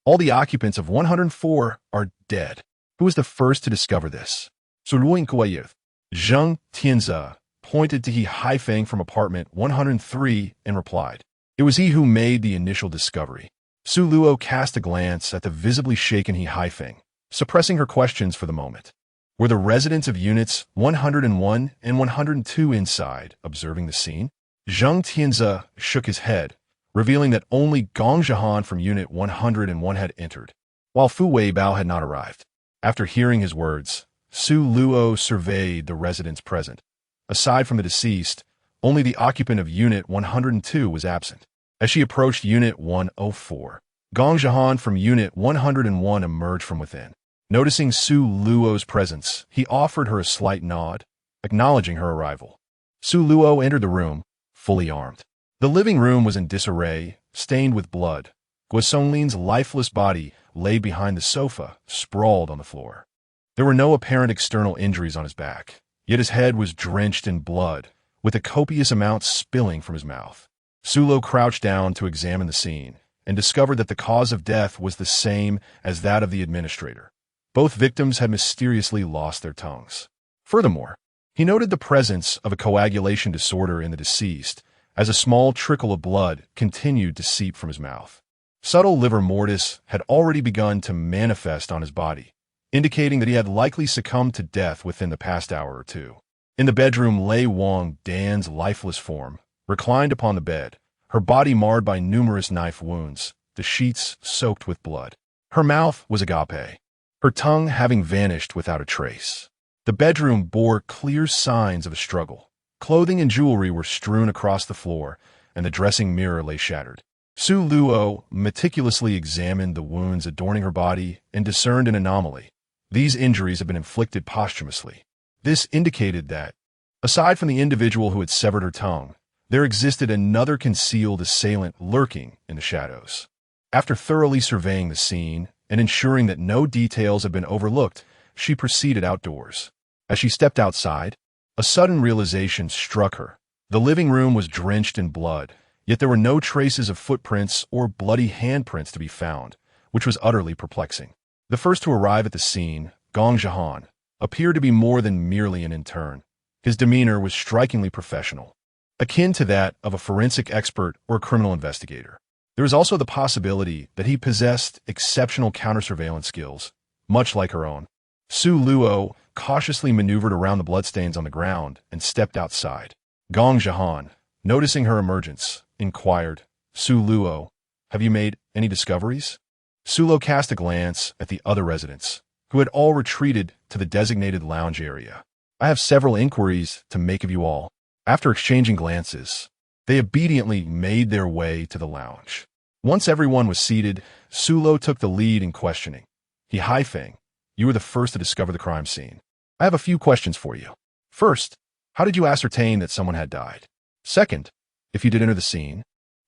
all the occupants of 104 are dead." Who was the first to discover this? Zheng Tianze pointed to He Haifeng from apartment 103 and replied. It was he who made the initial discovery. Su Luo cast a glance at the visibly shaken He Haifeng, suppressing her questions for the moment. Were the residents of units 101 and 102 inside, observing the scene? Zheng Tianze shook his head, revealing that only Gong Zhihan from unit 101 had entered, while Fu Weibao had not arrived. After hearing his words, Su Luo surveyed the residents present. Aside from the deceased, only the occupant of unit 102 was absent. As she approached unit 104, Gong Zhihan from unit 101 emerged from within. Noticing Su Luo's presence, he offered her a slight nod, acknowledging her arrival. Su Luo entered the room, fully armed. The living room was in disarray, stained with blood. Guosonglin's lifeless body lay behind the sofa, sprawled on the floor. There were no apparent external injuries on his back, yet his head was drenched in blood, with a copious amount spilling from his mouth. Su Luo crouched down to examine the scene and discovered that the cause of death was the same as that of the administrator. Both victims had mysteriously lost their tongues. Furthermore, he noted the presence of a coagulation disorder in the deceased, as a small trickle of blood continued to seep from his mouth. Subtle livor mortis had already begun to manifest on his body, indicating that he had likely succumbed to death within the past hour or two. In the bedroom lay Wang Dan's lifeless form, reclined upon the bed, her body marred by numerous knife wounds, the sheets soaked with blood. Her mouth was agape, her tongue having vanished without a trace. The bedroom bore clear signs of a struggle. Clothing and jewelry were strewn across the floor, and the dressing mirror lay shattered. Su Luo meticulously examined the wounds adorning her body and discerned an anomaly. These injuries had been inflicted posthumously. This indicated that, aside from the individual who had severed her tongue, there existed another concealed assailant lurking in the shadows. After thoroughly surveying the scene and ensuring that no details had been overlooked, she proceeded outdoors. As she stepped outside, a sudden realization struck her. The living room was drenched in blood, yet there were no traces of footprints or bloody handprints to be found, which was utterly perplexing. The first to arrive at the scene, Gong Zhihan, appeared to be more than merely an intern. His demeanor was strikingly professional, akin to that of a forensic expert or a criminal investigator. There was also the possibility that he possessed exceptional counter-surveillance skills, much like her own. Su Luo cautiously maneuvered around the bloodstains on the ground and stepped outside. Gong Zhihan, noticing her emergence, inquired, "Su Luo, have you made any discoveries?" Su Luo cast a glance at the other residents, who had all retreated to the designated lounge area. "I have several inquiries to make of you all." After exchanging glances, they obediently made their way to the lounge. Once everyone was seated, Su Luo took the lead in questioning. "He Haifeng, you were the first to discover the crime scene. I have a few questions for you. First, how did you ascertain that someone had died? Second, if you did enter the scene,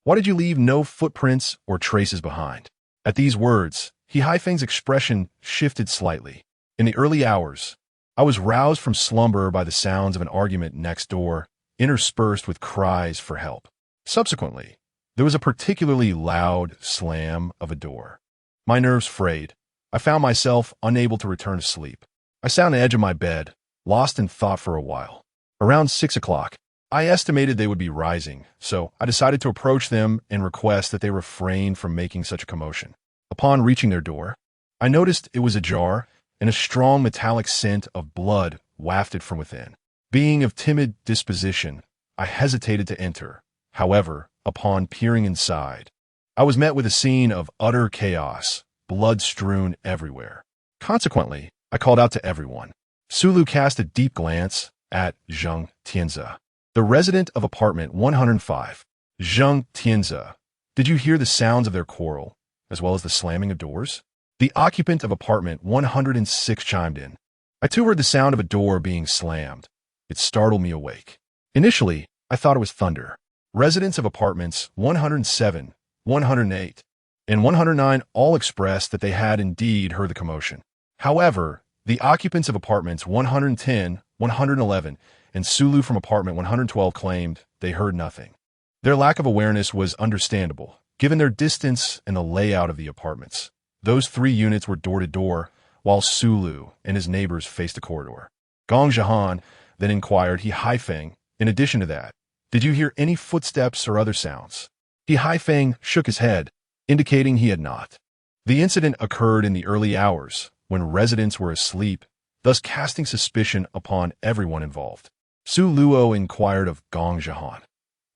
why did you leave no footprints or traces behind?" At these words, He Haifeng's expression shifted slightly. "In the early hours, I was roused from slumber by the sounds of an argument next door, interspersed with cries for help. Subsequently, there was a particularly loud slam of a door. My nerves frayed. I found myself unable to return to sleep. I sat on the edge of my bed, lost in thought for a while. Around 6 o'clock, I estimated they would be rising, so I decided to approach them and request that they refrain from making such a commotion. Upon reaching their door, I noticed it was ajar, and a strong metallic scent of blood wafted from within. Being of timid disposition, I hesitated to enter. However, upon peering inside, I was met with a scene of utter chaos, blood strewn everywhere. Consequently, I called out to everyone. Sulu cast a deep glance at Zheng Tianze, the resident of apartment 105. Zheng Tianze, did you hear the sounds of their quarrel, as well as the slamming of doors? The occupant of apartment 106 chimed in. I too heard the sound of a door being slammed. It startled me awake. Initially, I thought it was thunder. Residents of apartments 107, 108, and 109 all expressed that they had indeed heard the commotion. However, the occupants of apartments 110, 111, and Sulu from apartment 112 claimed they heard nothing. Their lack of awareness was understandable, given their distance and the layout of the apartments. Those 3 units were door to door, while Sulu and his neighbors faced a corridor. Gong Zhihan then inquired He Haifeng, in addition to that, did you hear any footsteps or other sounds? He Haifeng shook his head, indicating he had not. The incident occurred in the early hours, when residents were asleep, thus casting suspicion upon everyone involved. Su Luo inquired of Gong Zhihan,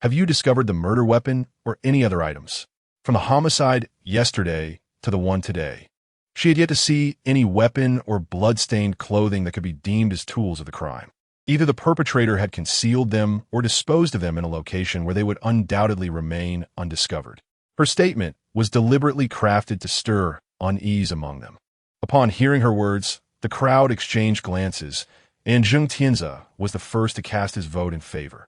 have you discovered the murder weapon or any other items? From the homicide yesterday to the one today, she had yet to see any weapon or blood-stained clothing that could be deemed as tools of the crime. Either the perpetrator had concealed them or disposed of them in a location where they would undoubtedly remain undiscovered. Her statement was deliberately crafted to stir unease among them. Upon hearing her words, the crowd exchanged glances, and Zheng Tianze was the first to cast his vote in favor.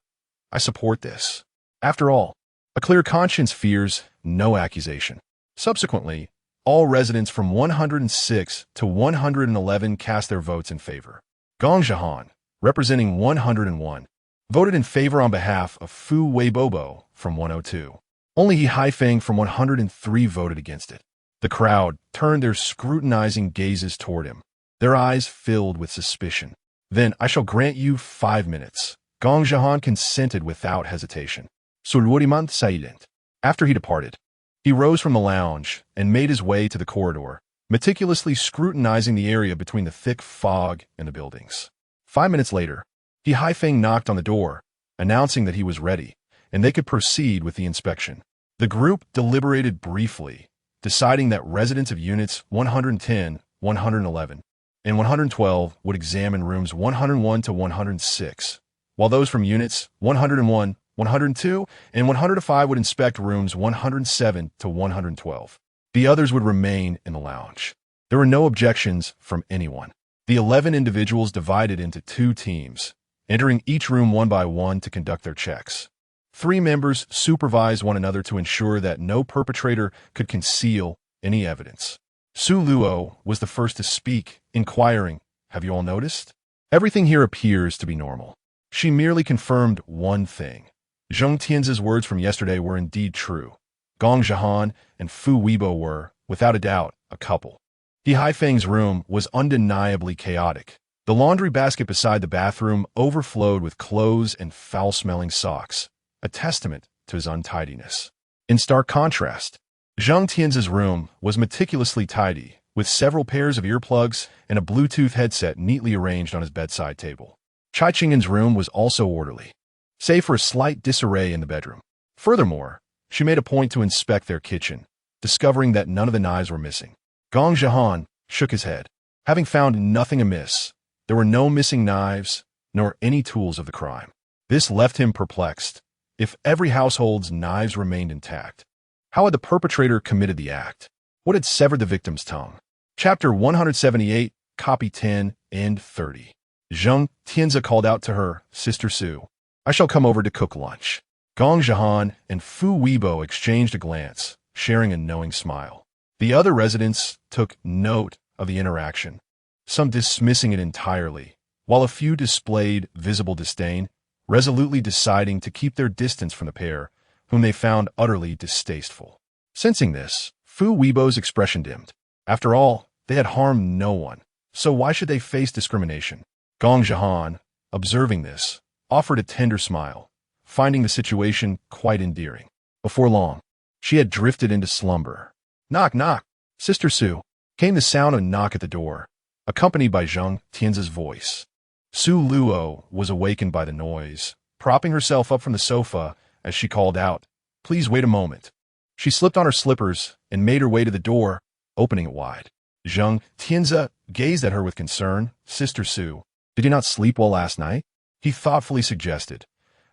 I support this. After all, a clear conscience fears no accusation. Subsequently, all residents from 106 to 111 cast their votes in favor. Gong Zhihan, representing 101, voted in favor on behalf of Fu Weibobo from 102. Only He Haifeng from 103 voted against it. The crowd turned their scrutinizing gazes toward him, their eyes filled with suspicion. Then I shall grant you 5 minutes. Gong Zhihan consented without hesitation. Sulwuriman silent. After he departed, he rose from the lounge and made his way to the corridor, meticulously scrutinizing the area between the thick fog and the buildings. 5 minutes later, He Haifeng knocked on the door, announcing that he was ready, and they could proceed with the inspection. The group deliberated briefly, deciding that residents of units 110, 111, and 112 would examine rooms 101 to 106, while those from units 101, 102, and 105 would inspect rooms 107 to 112. The others would remain in the lounge. There were no objections from anyone. The 11 individuals divided into 2 teams, entering each room one by one to conduct their checks. 3 members supervised one another to ensure that no perpetrator could conceal any evidence. Su Luo was the first to speak, inquiring, have you all noticed? Everything here appears to be normal. She merely confirmed one thing. Zheng Tianze's words from yesterday were indeed true. Gong Zhihan and Fu Weibo were, without a doubt, a couple. He Haifeng's room was undeniably chaotic. The laundry basket beside the bathroom overflowed with clothes and foul-smelling socks, a testament to his untidiness. In stark contrast, Zheng Tianze's room was meticulously tidy, with several pairs of earplugs and a Bluetooth headset neatly arranged on his bedside table. Chai Qing'an's room was also orderly, save for a slight disarray in the bedroom. Furthermore, she made a point to inspect their kitchen, discovering that none of the knives were missing. Gong Zhihan shook his head. Having found nothing amiss, there were no missing knives, nor any tools of the crime. This left him perplexed. If every household's knives remained intact, how had the perpetrator committed the act? What had severed the victim's tongue? Chapter 178, Copy 10, End 30. Zheng Tianze called out to her, Sister Su, I shall come over to cook lunch. Gong Zhihan and Fu Weibo exchanged a glance, sharing a knowing smile. The other residents took note of the interaction, some dismissing it entirely, while a few displayed visible disdain, resolutely deciding to keep their distance from the pair, whom they found utterly distasteful. Sensing this, Fu Weibo's expression dimmed. After all, they had harmed no one, so why should they face discrimination? Gong Zhihan, observing this, offered a tender smile, finding the situation quite endearing. Before long, she had drifted into slumber. Knock, knock. Sister Su. Came the sound of a knock at the door, accompanied by Zheng Tianze's voice. Su Luo was awakened by the noise, propping herself up from the sofa as she called out, Please wait a moment. She slipped on her slippers and made her way to the door, opening it wide. Zheng Tianze gazed at her with concern. Sister Su, did you not sleep well last night? He thoughtfully suggested.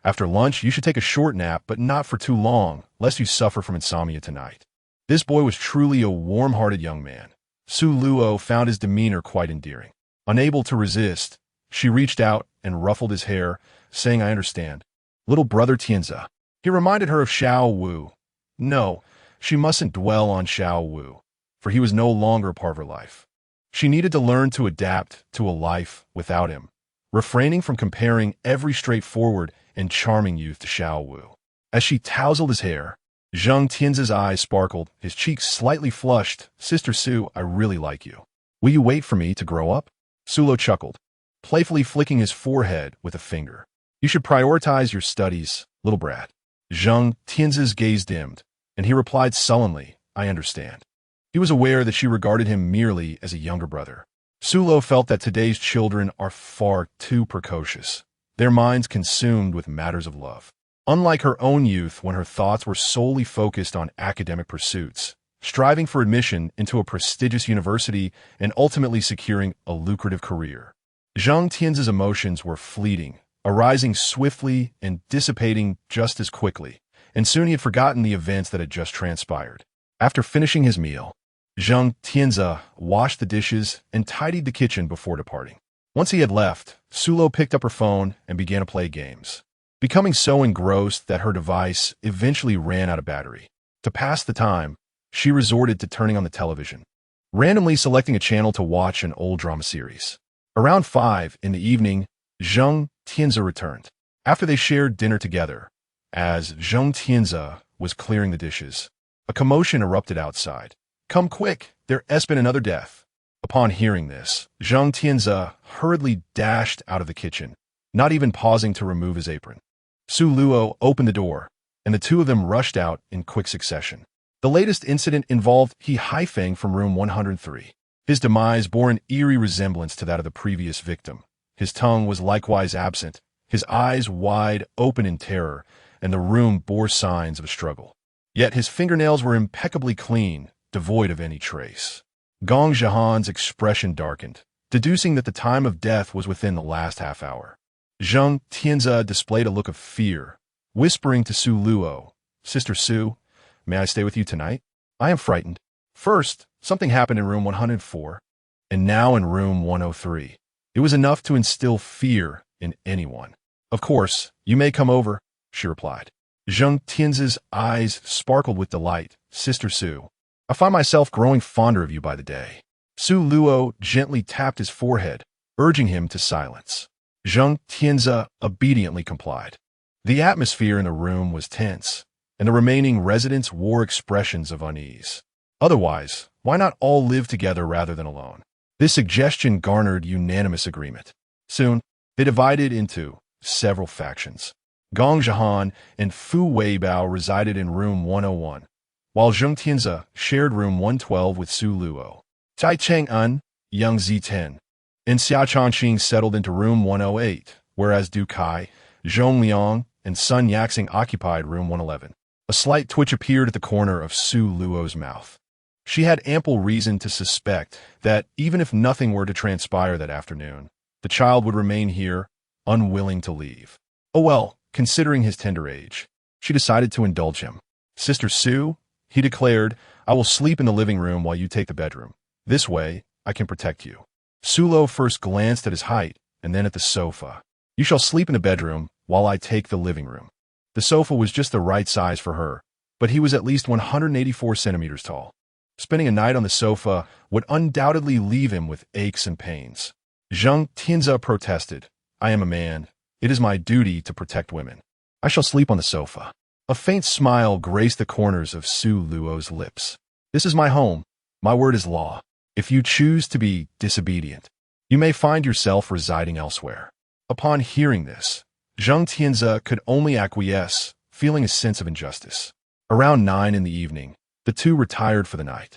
After lunch, you should take a short nap, but not for too long, lest you suffer from insomnia tonight. This boy was truly a warm-hearted young man. Su Luo found his demeanor quite endearing. Unable to resist, she reached out and ruffled his hair, saying, I understand. Little brother Tianze. He reminded her of Xiao Wu. No, she mustn't dwell on Xiao Wu, for he was no longer a part of her life. She needed to learn to adapt to a life without him, refraining from comparing every straightforward and charming youth to Xiao Wu. As she tousled his hair, Zheng Tianze's eyes sparkled, his cheeks slightly flushed. Sister Su, I really like you. Will you wait for me to grow up? Sulo chuckled, playfully flicking his forehead with a finger. You should prioritize your studies, little brat. Zheng Tianze's gaze dimmed, and he replied sullenly, I understand. He was aware that she regarded him merely as a younger brother. Sulo felt that today's children are far too precocious, their minds consumed with matters of love. Unlike her own youth when her thoughts were solely focused on academic pursuits, striving for admission into a prestigious university and ultimately securing a lucrative career. Zheng Tianze's emotions were fleeting, arising swiftly and dissipating just as quickly, and soon he had forgotten the events that had just transpired. After finishing his meal, Zheng Tianze washed the dishes and tidied the kitchen before departing. Once he had left, Sulo picked up her phone and began to play games, becoming so engrossed that her device eventually ran out of battery. To pass the time, she resorted to turning on the television, randomly selecting a channel to watch an old drama series. Around 5 in the evening, Zheng Tianze returned. After they shared dinner together, as Zheng Tianze was clearing the dishes, a commotion erupted outside. Come quick, there has been another death. Upon hearing this, Zheng Tianze hurriedly dashed out of the kitchen, not even pausing to remove his apron. Su Luo opened the door, and the two of them rushed out in quick succession. The latest incident involved He Haifeng from room 103. His demise bore an eerie resemblance to that of the previous victim. His tongue was likewise absent, his eyes wide open in terror, and the room bore signs of a struggle. Yet his fingernails were impeccably clean, devoid of any trace. Gong Zhihan's expression darkened, deducing that the time of death was within the last half hour. Zheng Tianze displayed a look of fear, whispering to Su Luo, Sister Su, may I stay with you tonight? I am frightened. First, something happened in room 104, and now in room 103. It was enough to instill fear in anyone. Of course, you may come over, she replied. Zheng Tianze's eyes sparkled with delight. Sister Su, I find myself growing fonder of you by the day. Su Luo gently tapped his forehead, urging him to silence. Zheng Tianze obediently complied. The atmosphere in the room was tense, and the remaining residents wore expressions of unease. Otherwise, why not all live together rather than alone? This suggestion garnered unanimous agreement. Soon, they divided into several factions. Gong Zhihan and Fu Weibao resided in room 101, while Zheng Tianze shared room 112 with Su Luo. Tai Chang'an, Yang Ziten, and Xia Changqing settled into room 108, whereas Du Kai, Zhong Liang, and Sun Yaxing occupied room 111. A slight twitch appeared at the corner of Su Luo's mouth. She had ample reason to suspect that even if nothing were to transpire that afternoon, the child would remain here, unwilling to leave. Oh well, considering his tender age, she decided to indulge him. Sister Su, he declared, I will sleep in the living room while you take the bedroom. This way, I can protect you. Sulo first glanced at his height and then at the sofa. You shall sleep in the bedroom while I take the living room. The sofa was just the right size for her, but he was at least 184 centimeters tall. Spending a night on the sofa would undoubtedly leave him with aches and pains. Zheng Tianze protested, I am a man. It is my duty to protect women. I shall sleep on the sofa. A faint smile graced the corners of Su Luo's lips. This is my home. My word is law. If you choose to be disobedient, you may find yourself residing elsewhere. Upon hearing this, Zheng Tianze could only acquiesce, feeling a sense of injustice. Around 9 in the evening, the two retired for the night.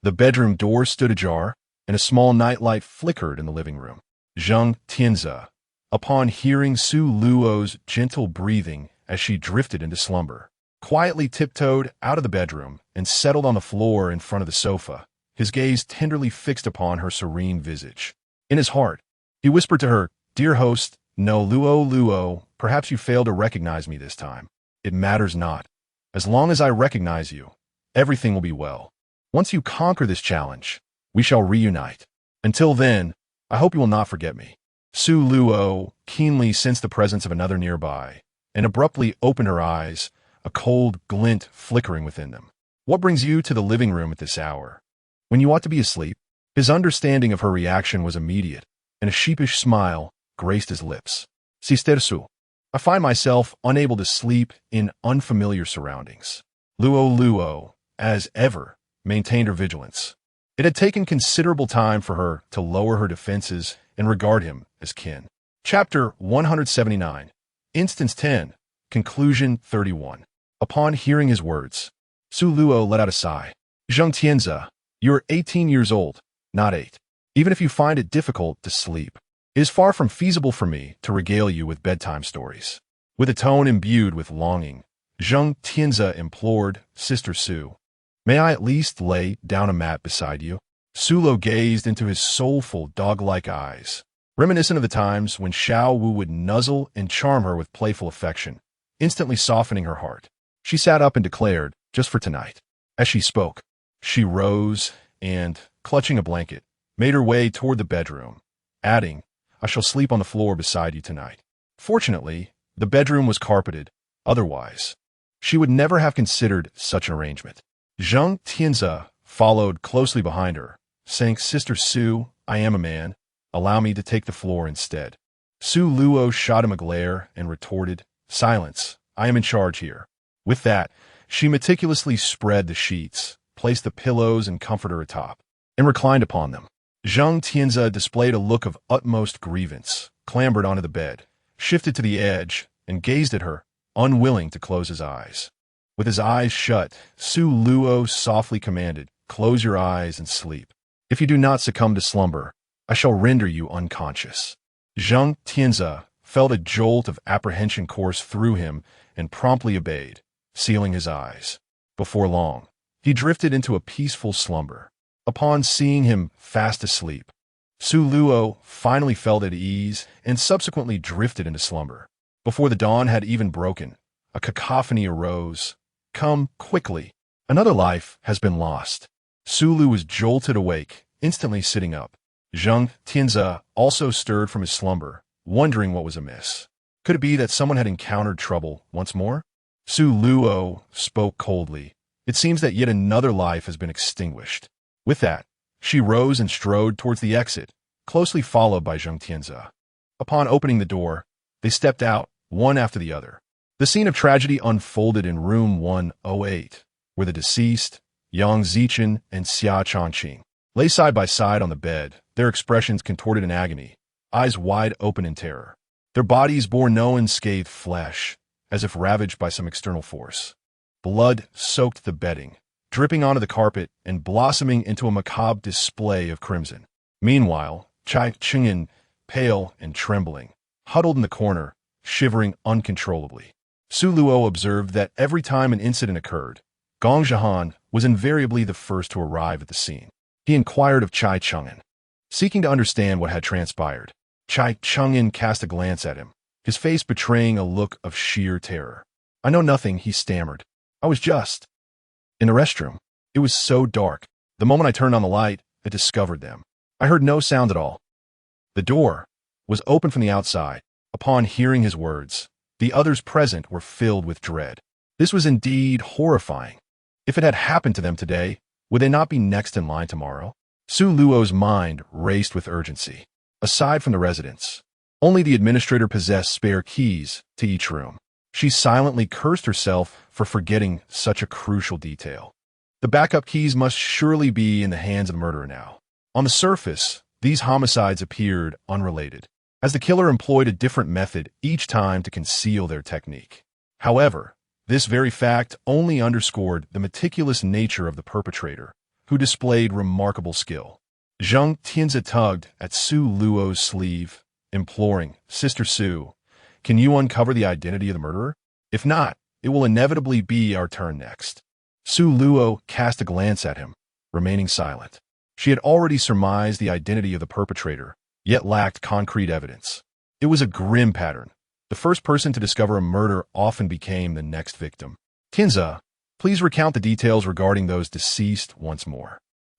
The bedroom door stood ajar, and a small nightlight flickered in the living room. Zheng Tianze, upon hearing Su Luo's gentle breathing as she drifted into slumber, quietly tiptoed out of the bedroom and settled on the floor in front of the sofa, his gaze tenderly fixed upon her serene visage. In his heart, he whispered to her, "Dear host, no Luo, perhaps you fail to recognize me this time. It matters not. As long as I recognize you, everything will be well. Once you conquer this challenge, we shall reunite. Until then, I hope you will not forget me." Su Luo keenly sensed the presence of another nearby and abruptly opened her eyes, a cold glint flickering within them. "What brings you to the living room at this hour, when you ought to be asleep?" His understanding of her reaction was immediate, and a sheepish smile graced his lips. "Sister Su, I find myself unable to sleep in unfamiliar surroundings." Luo, as ever, maintained her vigilance. It had taken considerable time for her to lower her defenses and regard him as kin. Chapter 179, Instance 10, Conclusion 31. Upon hearing his words, Su Luo let out a sigh. "Zheng Tianze, you are 18 years old, not 8. Even if you find it difficult to sleep, it is far from feasible for me to regale you with bedtime stories." With a tone imbued with longing, Zheng Tianze implored, "Sister Su, may I at least lay down a mat beside you?" Su Luo gazed into his soulful, dog-like eyes, reminiscent of the times when Xiao Wu would nuzzle and charm her with playful affection, instantly softening her heart. She sat up and declared, "Just for tonight." As she spoke, she rose and, clutching a blanket, made her way toward the bedroom, adding, "I shall sleep on the floor beside you tonight." Fortunately, the bedroom was carpeted. Otherwise, she would never have considered such an arrangement. Zheng Tianze followed closely behind her, saying, "Sister Su, I am a man. Allow me to take the floor instead." Su Luo shot him a glare and retorted, "Silence, I am in charge here." With that, she meticulously spread the sheets, placed the pillows and comforter atop, and reclined upon them. Zheng Tianze displayed a look of utmost grievance, clambered onto the bed, shifted to the edge, and gazed at her, unwilling to close his eyes. With his eyes shut, Su Luo softly commanded, "Close your eyes and sleep. If you do not succumb to slumber, I shall render you unconscious." Zheng Tianze felt a jolt of apprehension course through him and promptly obeyed, sealing his eyes. Before long, he drifted into a peaceful slumber. Upon seeing him fast asleep, Su Luo finally felt at ease and subsequently drifted into slumber. Before the dawn had even broken, a cacophony arose. "Come quickly. Another life has been lost." Su Lu was jolted awake, instantly sitting up. Zheng Tianze also stirred from his slumber, wondering what was amiss. Could it be that someone had encountered trouble once more? Su Luo spoke coldly. "It seems that yet another life has been extinguished." With that, she rose and strode towards the exit, closely followed by Zheng Tianze. Upon opening the door, they stepped out, one after the other. The scene of tragedy unfolded in room 108, where the deceased, Yang Zichen and Xia Changqing, lay side by side on the bed, their expressions contorted in agony, eyes wide open in terror. Their bodies bore no unscathed flesh, as if ravaged by some external force. Blood soaked the bedding, dripping onto the carpet and blossoming into a macabre display of crimson. Meanwhile, Chai Ching'an, pale and trembling, huddled in the corner, shivering uncontrollably. Su Luo observed that every time an incident occurred, Gong Zhihan was invariably the first to arrive at the scene. He inquired of Chai Chang'an, seeking to understand what had transpired. Chai Chang'an cast a glance at him, his face betraying a look of sheer terror. "I know nothing," he stammered. "I was just in the restroom. It was so dark. The moment I turned on the light, I discovered them. I heard no sound at all." The door was open from the outside. Upon hearing his words, the others present were filled with dread. This was indeed horrifying. If it had happened to them today, would they not be next in line tomorrow? Su Luo's mind raced with urgency. Aside from the residents, only the administrator possessed spare keys to each room. She silently cursed herself for forgetting such a crucial detail. The backup keys must surely be in the hands of the murderer now. On the surface, these homicides appeared unrelated, as the killer employed a different method each time to conceal their technique. However, this very fact only underscored the meticulous nature of the perpetrator, who displayed remarkable skill. Zheng Tianze tugged at Su Luo's sleeve, imploring, "Sister Su, can you uncover the identity of the murderer? If not, It will inevitably be our turn next. Su Luo cast a glance at him, remaining silent. She had already surmised the identity of the perpetrator, yet lacked concrete evidence. It was a grim pattern. The first person to discover a murder often became the next victim. Tianze, please recount the details regarding those deceased once more.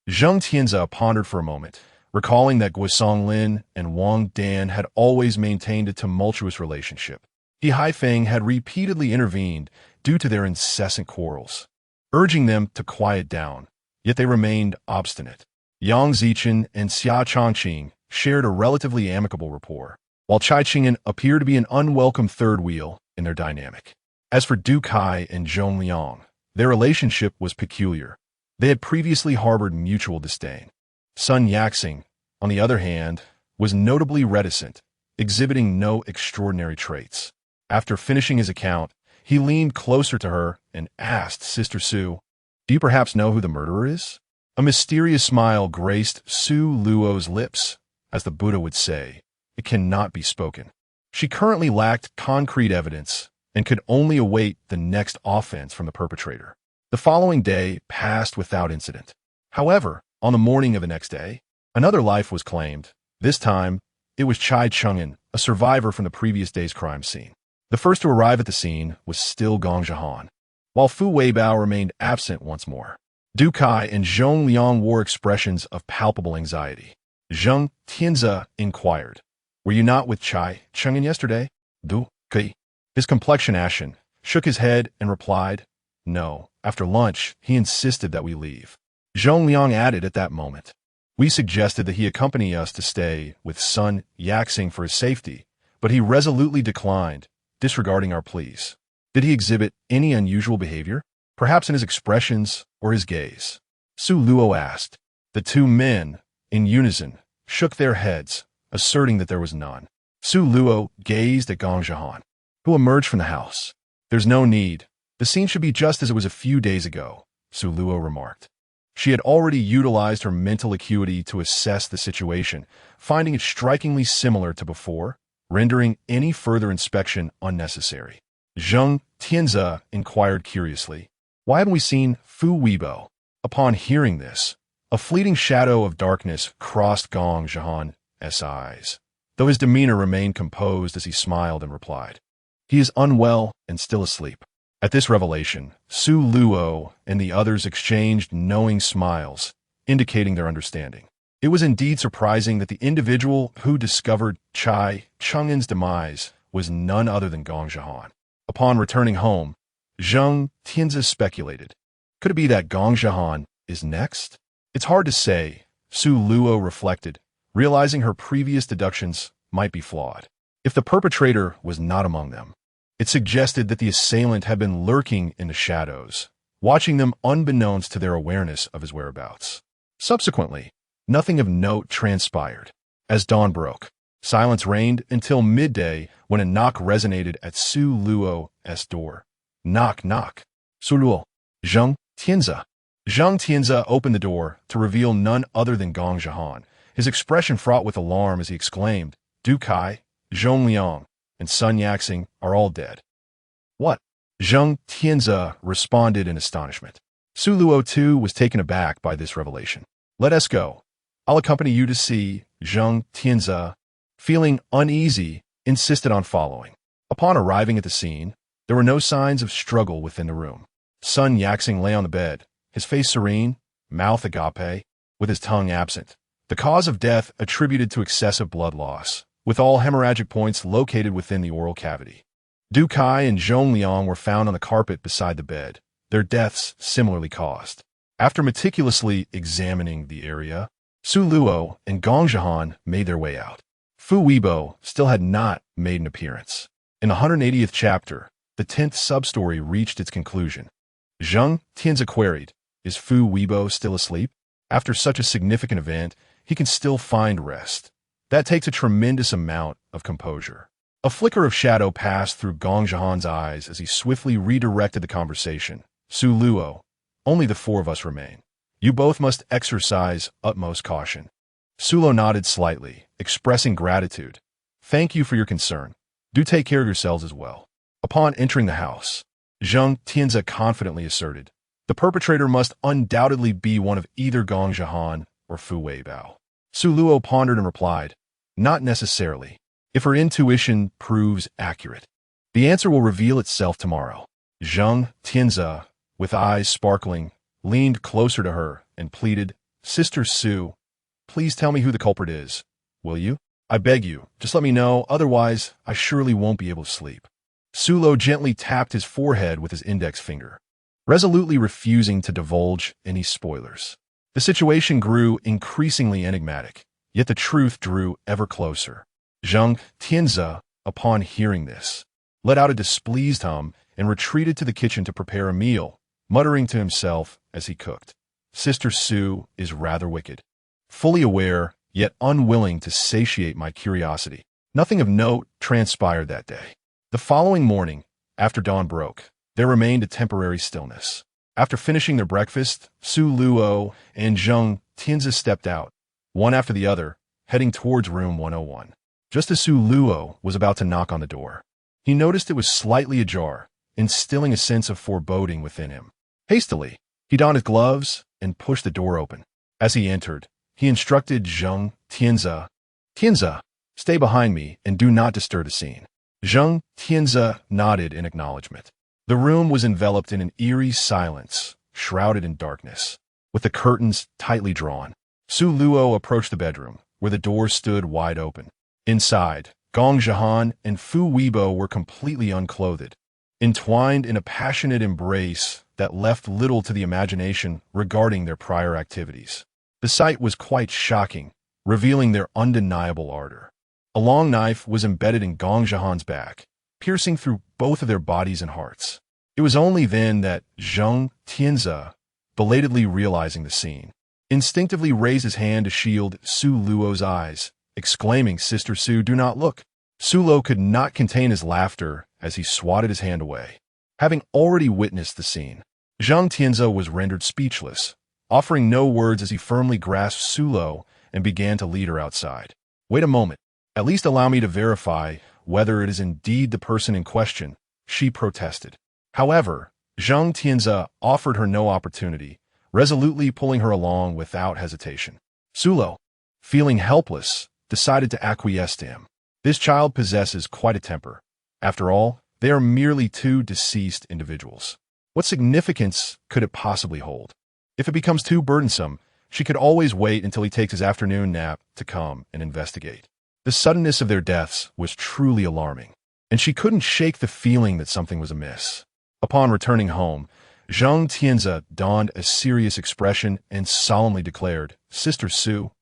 Zheng Tianze pondered for a moment, recalling that Guosong Lin and Wang Dan had always maintained a tumultuous relationship. He Haifeng had repeatedly intervened due to their incessant quarrels, urging them to quiet down, yet they remained obstinate. Yang Zichen and Xia Chongqing shared a relatively amicable rapport, while Chai Qing'an appeared to be an unwelcome third wheel in their dynamic. As for Du Kai and Zhong Liang, their relationship was peculiar. They had previously harbored mutual disdain. Sun Yaxing, on the other hand, was notably reticent, exhibiting no extraordinary traits. After finishing his account, he leaned closer to her and asked Sister Su, "Do you perhaps know who the murderer is?" A mysterious smile graced Su Luo's lips. As the Buddha would say, it cannot be spoken. She currently lacked concrete evidence and could only await the next offense from the perpetrator. The following day passed without incident. However, on the morning of the next day, another life was claimed. This time, it was Chai Chung'an, a survivor from the previous day's crime scene. The first to arrive at the scene was still Gong Zhihan, while Fu Weibao remained absent once more. Du Kai and Zhong Liang wore expressions of palpable anxiety. Zheng Tianze inquired, "Were you not with Chai Chung'an yesterday?" Du Kai, his complexion ashen, shook his head and replied, "No. After lunch, he insisted that we leave." Zhong Liang added at that moment, "We suggested that he accompany us to stay with Sun Yaxing for his safety, but he resolutely declined, disregarding our pleas. Did he exhibit any unusual behavior, perhaps in his expressions or his gaze?" Su Luo asked. The two men, in unison, shook their heads, asserting that there was none. Su Luo gazed at Gong Zhihan, who emerged from the house. "There's no need. The scene should be just as it was a few days ago," Su Luo remarked. She had already utilized her mental acuity to assess the situation, finding it strikingly similar to before, rendering any further inspection unnecessary. Zheng Tianze inquired curiously, "Why haven't we seen Fu Weibao?" Upon hearing this, a fleeting shadow of darkness crossed Gong Zhihan's eyes, though his demeanor remained composed as he smiled and replied, "He is unwell and still asleep." At this revelation, Su Luo and the others exchanged knowing smiles, indicating their understanding. It was indeed surprising that the individual who discovered Chai Chung'an's demise was none other than Gong Zhihan. Upon returning home, Zheng Tianze speculated, "Could it be that Gong Zhihan is next?" "It's hard to say," Su Luo reflected, realizing her previous deductions might be flawed. If the perpetrator was not among them, it suggested that the assailant had been lurking in the shadows, watching them unbeknownst to their awareness of his whereabouts. Subsequently, nothing of note transpired. As dawn broke, silence reigned until midday when a knock resonated at Su Luo's door. "Knock, knock." "Su Luo." "Zheng Tianze." Zheng Tianze opened the door to reveal none other than Gong Zhihan, his expression fraught with alarm as he exclaimed, "Du Kai, Zhong Liang, and Sun Yaxing are all dead." "What?" Zheng Tianze responded in astonishment. Su Luo too was taken aback by this revelation. "Let us go. I'll accompany you to see." Zheng Tianze, feeling uneasy, insisted on following. Upon arriving at the scene, there were no signs of struggle within the room. Sun Yaxing lay on the bed, his face serene, mouth agape, with his tongue absent. The cause of death attributed to excessive blood loss, with all hemorrhagic points located within the oral cavity. Du Kai and Zhong Liang were found on the carpet beside the bed, their deaths similarly caused. After meticulously examining the area, Su Luo and Gong Zhihan made their way out. Fu Weibao still had not made an appearance. In the 180th chapter, the 10th substory reached its conclusion. Zheng Tianze queried, "Is Fu Weibao still asleep? After such a significant event, he can still find rest. That takes a tremendous amount of composure." A flicker of shadow passed through Gong Zhihan's eyes as he swiftly redirected the conversation. "Su Luo, only the four of us remain. You both must exercise utmost caution." Su Luo nodded slightly, expressing gratitude. "Thank you for your concern. Do take care of yourselves as well." Upon entering the house, Zhang Tianze confidently asserted. The perpetrator must undoubtedly be one of either Gong Zhihan or Fu Weibao. Su Luo pondered and replied, not necessarily. If her intuition proves accurate, the answer will reveal itself tomorrow. Zhang Tianze, with eyes sparkling, leaned closer to her and pleaded, Sister Su, please tell me who the culprit is, will you? I beg you, just let me know, otherwise I surely won't be able to sleep. Su Luo gently tapped his forehead with his index finger, resolutely refusing to divulge any spoilers. The situation grew increasingly enigmatic, yet the truth drew ever closer. Zhang Tianze, upon hearing this, let out a displeased hum and retreated to the kitchen to prepare a meal, muttering to himself as he cooked. Sister Su is rather wicked. Fully aware, yet unwilling to satiate my curiosity. Nothing of note transpired that day. The following morning, after dawn broke, there remained a temporary stillness. After finishing their breakfast, Su Luo and Zhang Tianze stepped out, one after the other, heading towards room 101. Just as Su Luo was about to knock on the door, he noticed it was slightly ajar, instilling a sense of foreboding within him. Hastily, he donned his gloves and pushed the door open. As he entered, he instructed Zhang Tianze, Tianze, stay behind me and do not disturb the scene. Zhang Tianze nodded in acknowledgement. The room was enveloped in an eerie silence, shrouded in darkness, with the curtains tightly drawn. Su Luo approached the bedroom, where the door stood wide open. Inside, Gong Zhihan and Fu Weibo were completely unclothed, entwined in a passionate embrace that left little to the imagination regarding their prior activities. The sight was quite shocking, revealing their undeniable ardor. A long knife was embedded in Gong Zhihan's back, piercing through both of their bodies and hearts. It was only then that Zhang Tianze, belatedly realizing the scene, instinctively raised his hand to shield Su Luo's eyes, exclaiming, Sister Su, do not look. Su Luo could not contain his laughter as he swatted his hand away. Having already witnessed the scene, Zhang Tianze was rendered speechless, offering no words as he firmly grasped Su Luo and began to lead her outside. Wait a moment. At least allow me to verify whether it is indeed the person in question, she protested. However, Zhang Tianze offered her no opportunity, resolutely pulling her along without hesitation. Su Luo, feeling helpless, decided to acquiesce to him. This child possesses quite a temper. After all, they are merely two deceased individuals. What significance could it possibly hold? If it becomes too burdensome, she could always wait until he takes his afternoon nap to come and investigate. The suddenness of their deaths was truly alarming, and she couldn't shake the feeling that something was amiss. Upon returning home, Zhang Tianze donned a serious expression and solemnly declared, Sister Su,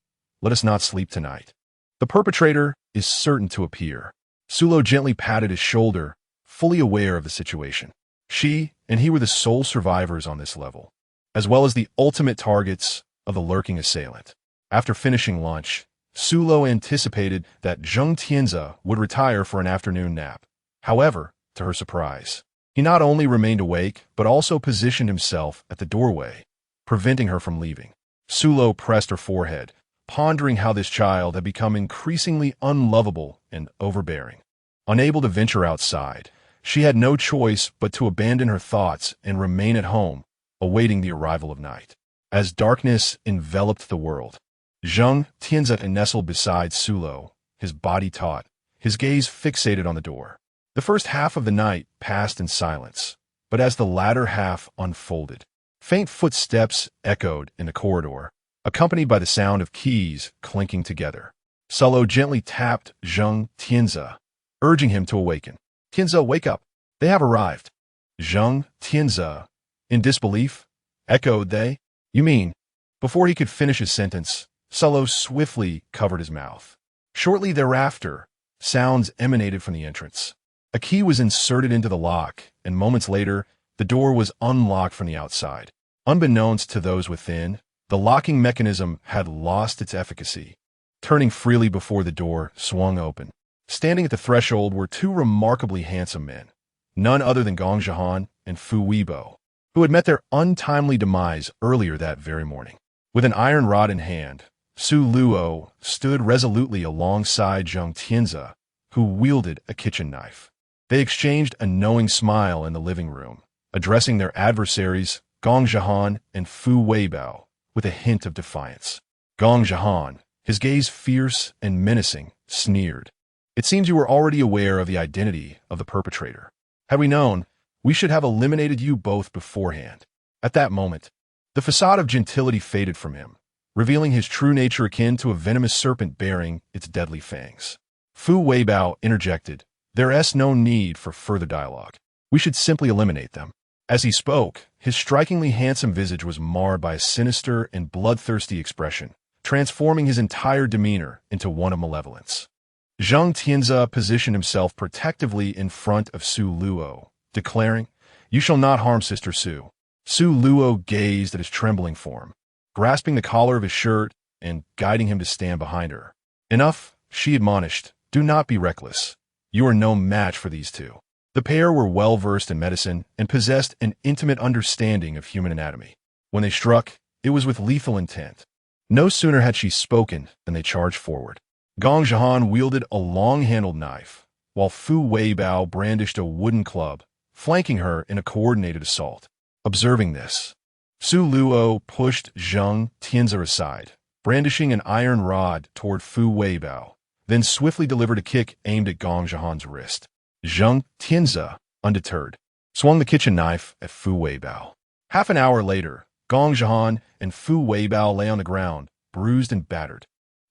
let us not sleep tonight. The perpetrator is certain to appear. Su Luo gently patted his shoulder, fully aware of the situation. She and he were the sole survivors on this level, as well as the ultimate targets of the lurking assailant. After finishing lunch, Su Luo anticipated that Zhang Tianze would retire for an afternoon nap. However, to her surprise, he not only remained awake, but also positioned himself at the doorway, preventing her from leaving. Su Luo pressed her forehead, pondering how this child had become increasingly unlovable and overbearing. Unable to venture outside, she had no choice but to abandon her thoughts and remain at home, awaiting the arrival of night. As darkness enveloped the world, Zhang Tianze nestled beside Su Luo, his body taut, his gaze fixated on the door. The first half of the night passed in silence, but as the latter half unfolded, faint footsteps echoed in the corridor, accompanied by the sound of keys clinking together. Su Luo gently tapped Zhang Tianze, urging him to awaken. Tianze, wake up. They have arrived. Zhang Tianze, in disbelief, echoed, they? You mean? Before he could finish his sentence, Su Luo swiftly covered his mouth. Shortly thereafter, sounds emanated from the entrance. A key was inserted into the lock, and moments later, the door was unlocked from the outside. Unbeknownst to those within, the locking mechanism had lost its efficacy. Turning freely before the door swung open. Standing at the threshold were two remarkably handsome men, none other than Gong Zhihan and Fu Weibo, who had met their untimely demise earlier that very morning. With an iron rod in hand, Su Luo stood resolutely alongside Zhang Tianze, who wielded a kitchen knife. They exchanged a knowing smile in the living room, addressing their adversaries, Gong Jihan and Fu Weibao, with a hint of defiance. Gong Jihan, his gaze fierce and menacing, sneered. It seems you were already aware of the identity of the perpetrator. Had we known, we should have eliminated you both beforehand. At that moment, the facade of gentility faded from him, revealing his true nature akin to a venomous serpent bearing its deadly fangs. Fu Weibao interjected, "There's no need for further dialogue. We should simply eliminate them." As he spoke, his strikingly handsome visage was marred by a sinister and bloodthirsty expression, transforming his entire demeanor into one of malevolence. Zhang Tianze positioned himself protectively in front of Su Luo, declaring, "You shall not harm Sister Su." Su Luo gazed at his trembling form, grasping the collar of his shirt and guiding him to stand behind her. "Enough," she admonished. "Do not be reckless. You are no match for these two." The pair were well-versed in medicine and possessed an intimate understanding of human anatomy. When they struck, it was with lethal intent. No sooner had she spoken than they charged forward. Gong Jihan wielded a long-handled knife, while Fu Weibao brandished a wooden club, flanking her in a coordinated assault. Observing this, Su Luo pushed Zhang Tianze aside, brandishing an iron rod toward Fu Weibao, then swiftly delivered a kick aimed at Gong Jihan's wrist. Zhang Tianze, undeterred, swung the kitchen knife at Fu Weibao. Half an hour later, Gong Jihan and Fu Weibao lay on the ground, bruised and battered,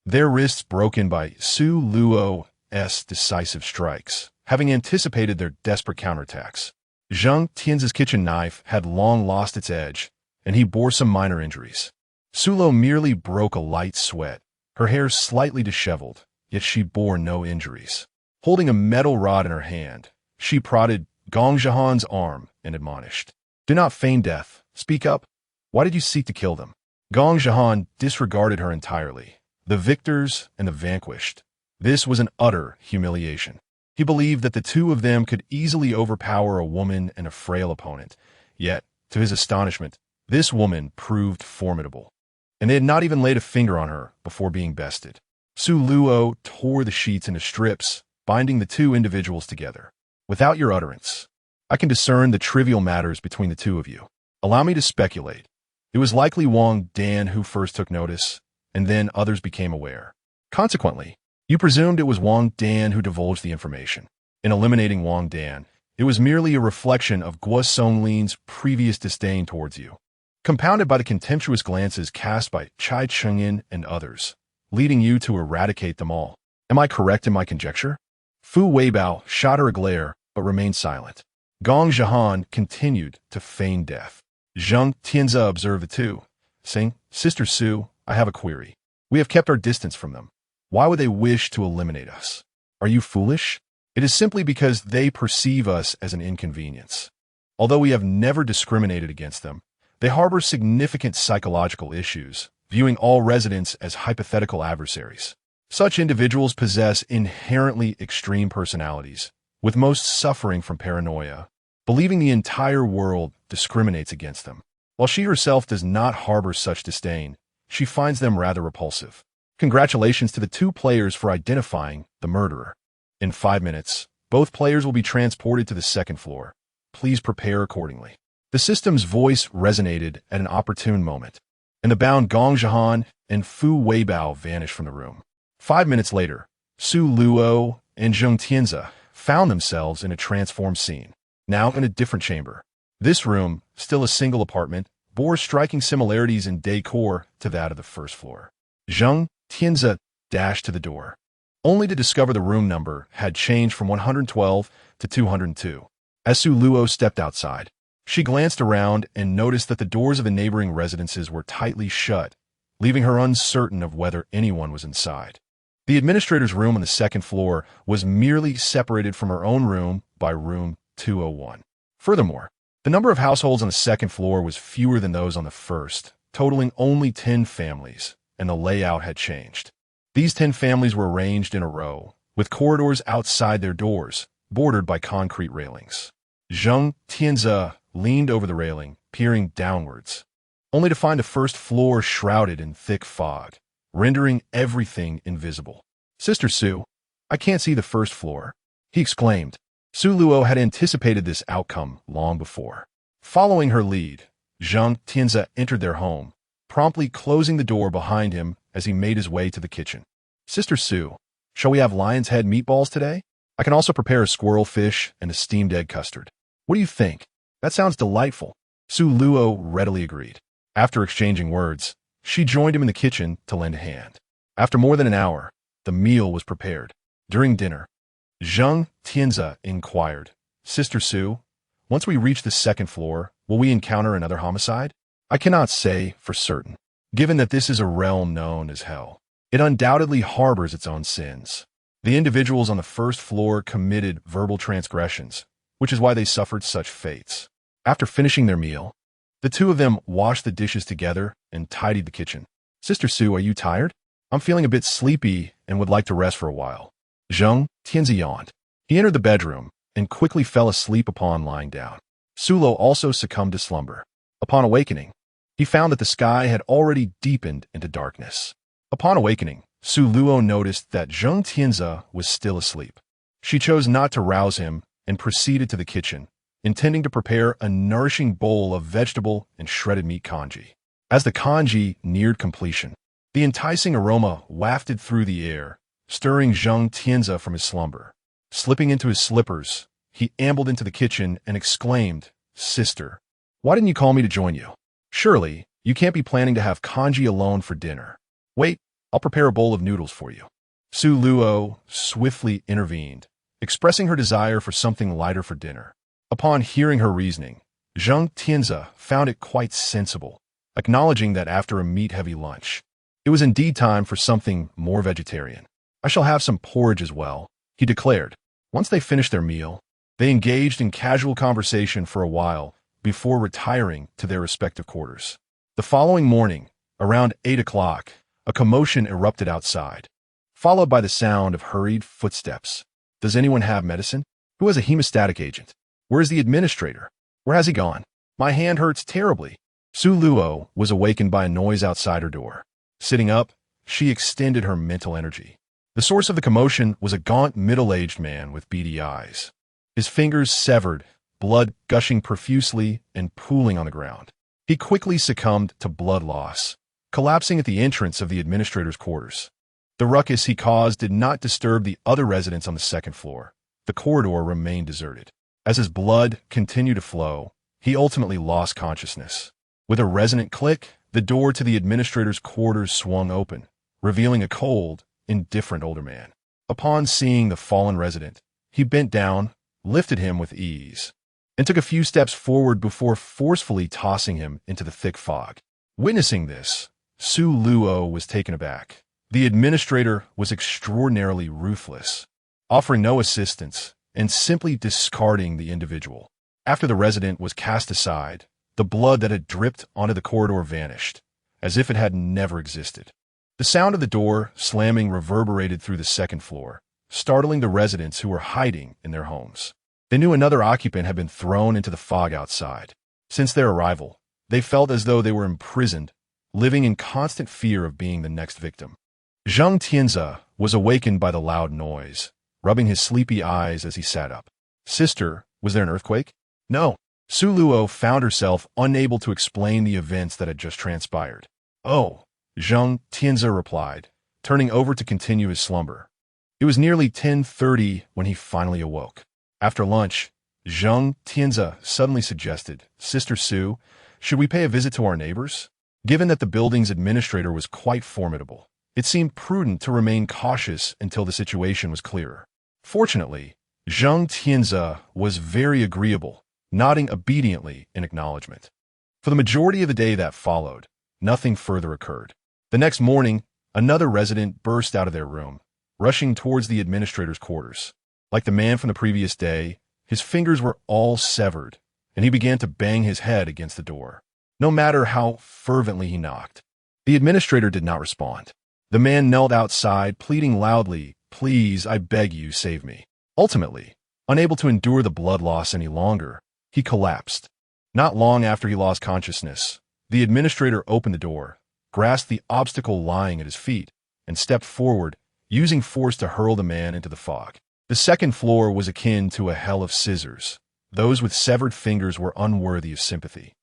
their wrists broken by Su Luo's decisive strikes, having anticipated their desperate counterattacks. Zhang Tianze's kitchen knife had long lost its edge, and he bore some minor injuries. Su Luo merely broke a light sweat, her hair slightly disheveled, yet she bore no injuries. Holding a metal rod in her hand, she prodded Gong Jihan's arm and admonished, "Do not feign death. Speak up. Why did you seek to kill them?" Gong Jihan disregarded her entirely. The victors and the vanquished. This was an utter humiliation. He believed that the two of them could easily overpower a woman and a frail opponent. Yet, to his astonishment, this woman proved formidable. And they had not even laid a finger on her before being bested. Su Luo tore the sheets into strips, binding the two individuals together. "Without your utterance, I can discern the trivial matters between the two of you. Allow me to speculate. It was likely Wang Dan who first took notice, and then others became aware. Consequently, you presumed it was Wang Dan who divulged the information. In eliminating Wang Dan, it was merely a reflection of Guo Songlin's previous disdain towards you, compounded by the contemptuous glances cast by Chai Chengyin and others, leading you to eradicate them all. Am I correct in my conjecture?" Fu Weibao shot her a glare, but remained silent. Gong Jihan continued to feign death. Zhang Tianze observed the two, saying, "Sister Su, I have a query. We have kept our distance from them. Why would they wish to eliminate us? Are you foolish? It is simply because they perceive us as an inconvenience. Although we have never discriminated against them, they harbor significant psychological issues, viewing all residents as hypothetical adversaries. Such individuals possess inherently extreme personalities, with most suffering from paranoia, believing the entire world discriminates against them. While she herself does not harbor such disdain, she finds them rather repulsive. Congratulations to the two players for identifying the murderer. In 5 minutes, both players will be transported to the second floor. Please prepare accordingly." The system's voice resonated at an opportune moment, and the bound Gong Jihan and Fu Weibao vanished from the room. 5 minutes later, Su Luo and Zhang Tianze found themselves in a transformed scene, now in a different chamber. This room, still a single apartment, bore striking similarities in decor to that of the first floor. Zhang Tianze dashed to the door, only to discover the room number had changed from 112 to 202. As Su Luo stepped outside, she glanced around and noticed that the doors of the neighboring residences were tightly shut, leaving her uncertain of whether anyone was inside. The administrator's room on the second floor was merely separated from her own room by room 201. Furthermore, the number of households on the second floor was fewer than those on the first, totaling only 10 families, and the layout had changed. These 10 families were arranged in a row, with corridors outside their doors, bordered by concrete railings. Zhang Tianze leaned over the railing, peering downwards, only to find the first floor shrouded in thick fog, rendering everything invisible. "Sister Su, I can't see the first floor," he exclaimed. Su Luo had anticipated this outcome long before. Following her lead, Zhang Tianze entered their home, promptly closing the door behind him as he made his way to the kitchen. Sister Sue, shall we have lion's head meatballs today? I can also prepare a squirrel fish and a steamed egg custard. What do you think? That sounds delightful. Su Luo readily agreed. After exchanging words, she joined him in the kitchen to lend a hand. After more than an hour, the meal was prepared. During dinner, Zhang Tianze inquired, Sister Sue, once we reach the second floor, will we encounter another homicide? I cannot say for certain. Given that this is a realm known as hell, it undoubtedly harbors its own sins. The individuals on the first floor committed verbal transgressions, which is why they suffered such fates. After finishing their meal, the two of them washed the dishes together and tidied the kitchen. Sister Sue, are you tired? I'm feeling a bit sleepy and would like to rest for a while. Zhang Tianze yawned. He entered the bedroom and quickly fell asleep upon lying down. Sulo also succumbed to slumber. Upon awakening, he found that the sky had already deepened into darkness. Upon awakening, Su Luo noticed that Zhang Tianze was still asleep. She chose not to rouse him and proceeded to the kitchen, intending to prepare a nourishing bowl of vegetable and shredded meat congee. As the congee neared completion, the enticing aroma wafted through the air, stirring Zhang Tianze from his slumber. Slipping into his slippers, he ambled into the kitchen and exclaimed, Sister, why didn't you call me to join you? Surely, you can't be planning to have congee alone for dinner. Wait, I'll prepare a bowl of noodles for you. Su Luo swiftly intervened, expressing her desire for something lighter for dinner. Upon hearing her reasoning, Zhang Tianze found it quite sensible, acknowledging that after a meat-heavy lunch, it was indeed time for something more vegetarian. I shall have some porridge as well, he declared. Once they finished their meal, they engaged in casual conversation for a while before retiring to their respective quarters. The following morning, around 8 o'clock, a commotion erupted outside, followed by the sound of hurried footsteps. Does anyone have medicine? Who has a hemostatic agent? Where is the administrator? Where has he gone? My hand hurts terribly. Su Luo was awakened by a noise outside her door. Sitting up, she extended her mental energy. The source of the commotion was a gaunt, middle-aged man with beady eyes. His fingers severed, blood gushing profusely and pooling on the ground. He quickly succumbed to blood loss, collapsing at the entrance of the administrator's quarters. The ruckus he caused did not disturb the other residents on the second floor. The corridor remained deserted. As his blood continued to flow, he ultimately lost consciousness. With a resonant click, the door to the administrator's quarters swung open, revealing a cold, indifferent older man. Upon seeing the fallen resident, he bent down, lifted him with ease, and took a few steps forward before forcefully tossing him into the thick fog. Witnessing this, Su Luo was taken aback. The administrator was extraordinarily ruthless, offering no assistance and simply discarding the individual. After the resident was cast aside, the blood that had dripped onto the corridor vanished, as if it had never existed. The sound of the door slamming reverberated through the second floor, startling the residents who were hiding in their homes. They knew another occupant had been thrown into the fog outside. Since their arrival, they felt as though they were imprisoned, living in constant fear of being the next victim. Zhang Tianze was awakened by the loud noise, rubbing his sleepy eyes as he sat up. Sister, was there an earthquake? No. Su Luo found herself unable to explain the events that had just transpired. Oh, Zhang Tianze replied, turning over to continue his slumber. It was nearly 10:30 when he finally awoke. After lunch, Zhang Tianze suddenly suggested, Sister Sue, should we pay a visit to our neighbors? Given that the building's administrator was quite formidable, it seemed prudent to remain cautious until the situation was clearer. Fortunately, Zhang Tianze was very agreeable, nodding obediently in acknowledgement. For the majority of the day that followed, nothing further occurred. The next morning, another resident burst out of their room, rushing towards the administrator's quarters. Like the man from the previous day, his fingers were all severed, and he began to bang his head against the door. No matter how fervently he knocked, the administrator did not respond. The man knelt outside, pleading loudly, Please, I beg you, save me. Ultimately, unable to endure the blood loss any longer, he collapsed. Not long after he lost consciousness, the administrator opened the door, grasped the obstacle lying at his feet, and stepped forward, using force to hurl the man into the fog. The second floor was akin to a hell of scissors, Those with severed fingers were unworthy of sympathy,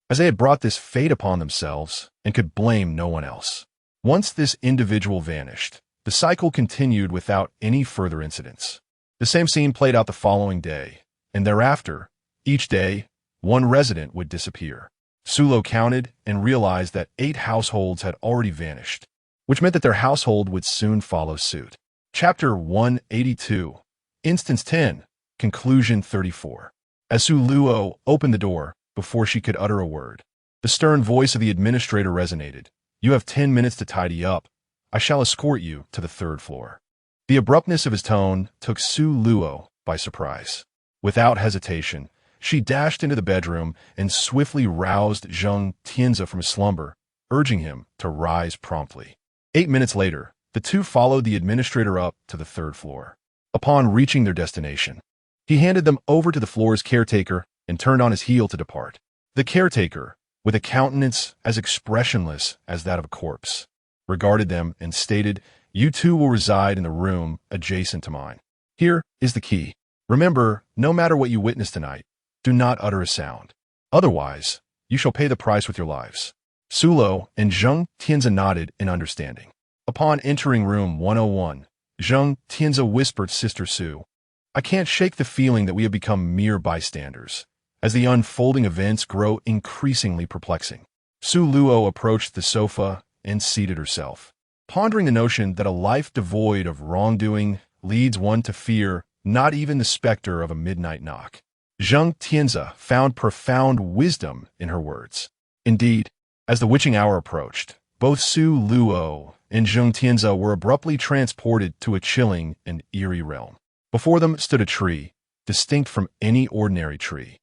as they had brought this fate upon themselves and could blame no one else. Once this individual vanished, the cycle continued without any further incidents. The same scene played out the following day, and thereafter, each day, one resident would disappear. Sulo counted and realized that 8 households had already vanished, which meant that their household would soon follow suit. Chapter 182, Instance 10, Conclusion 34. As Sulo opened the door, before she could utter a word, the stern voice of the administrator resonated. "You have 10 minutes to tidy up. I shall escort you to the 3rd floor." The abruptness of his tone took Sulo by surprise. Without hesitation, she dashed into the bedroom and swiftly roused Zheng Tianze from his slumber, urging him to rise promptly. 8 minutes later, the two followed the administrator up to the 3rd floor. Upon reaching their destination, he handed them over to the floor's caretaker and turned on his heel to depart. The caretaker, with a countenance as expressionless as that of a corpse, regarded them and stated, "You two will reside in the room adjacent to mine. Here is the key. Remember, no matter what you witness tonight, do not utter a sound. Otherwise, you shall pay the price with your lives." Sulo and Zheng Tianze nodded in understanding. Upon entering room 101, Zheng Tianze whispered Sister Su, "I can't shake the feeling that we have become mere bystanders, as the unfolding events grow increasingly perplexing." Luo approached the sofa and seated herself, pondering the notion that a life devoid of wrongdoing leads one to fear not even the specter of a midnight knock. Zheng Tianze found profound wisdom in her words. Indeed, as the witching hour approached, both Luo and Zheng Tianze were abruptly transported to a chilling and eerie realm. Before them stood a tree, distinct from any ordinary tree,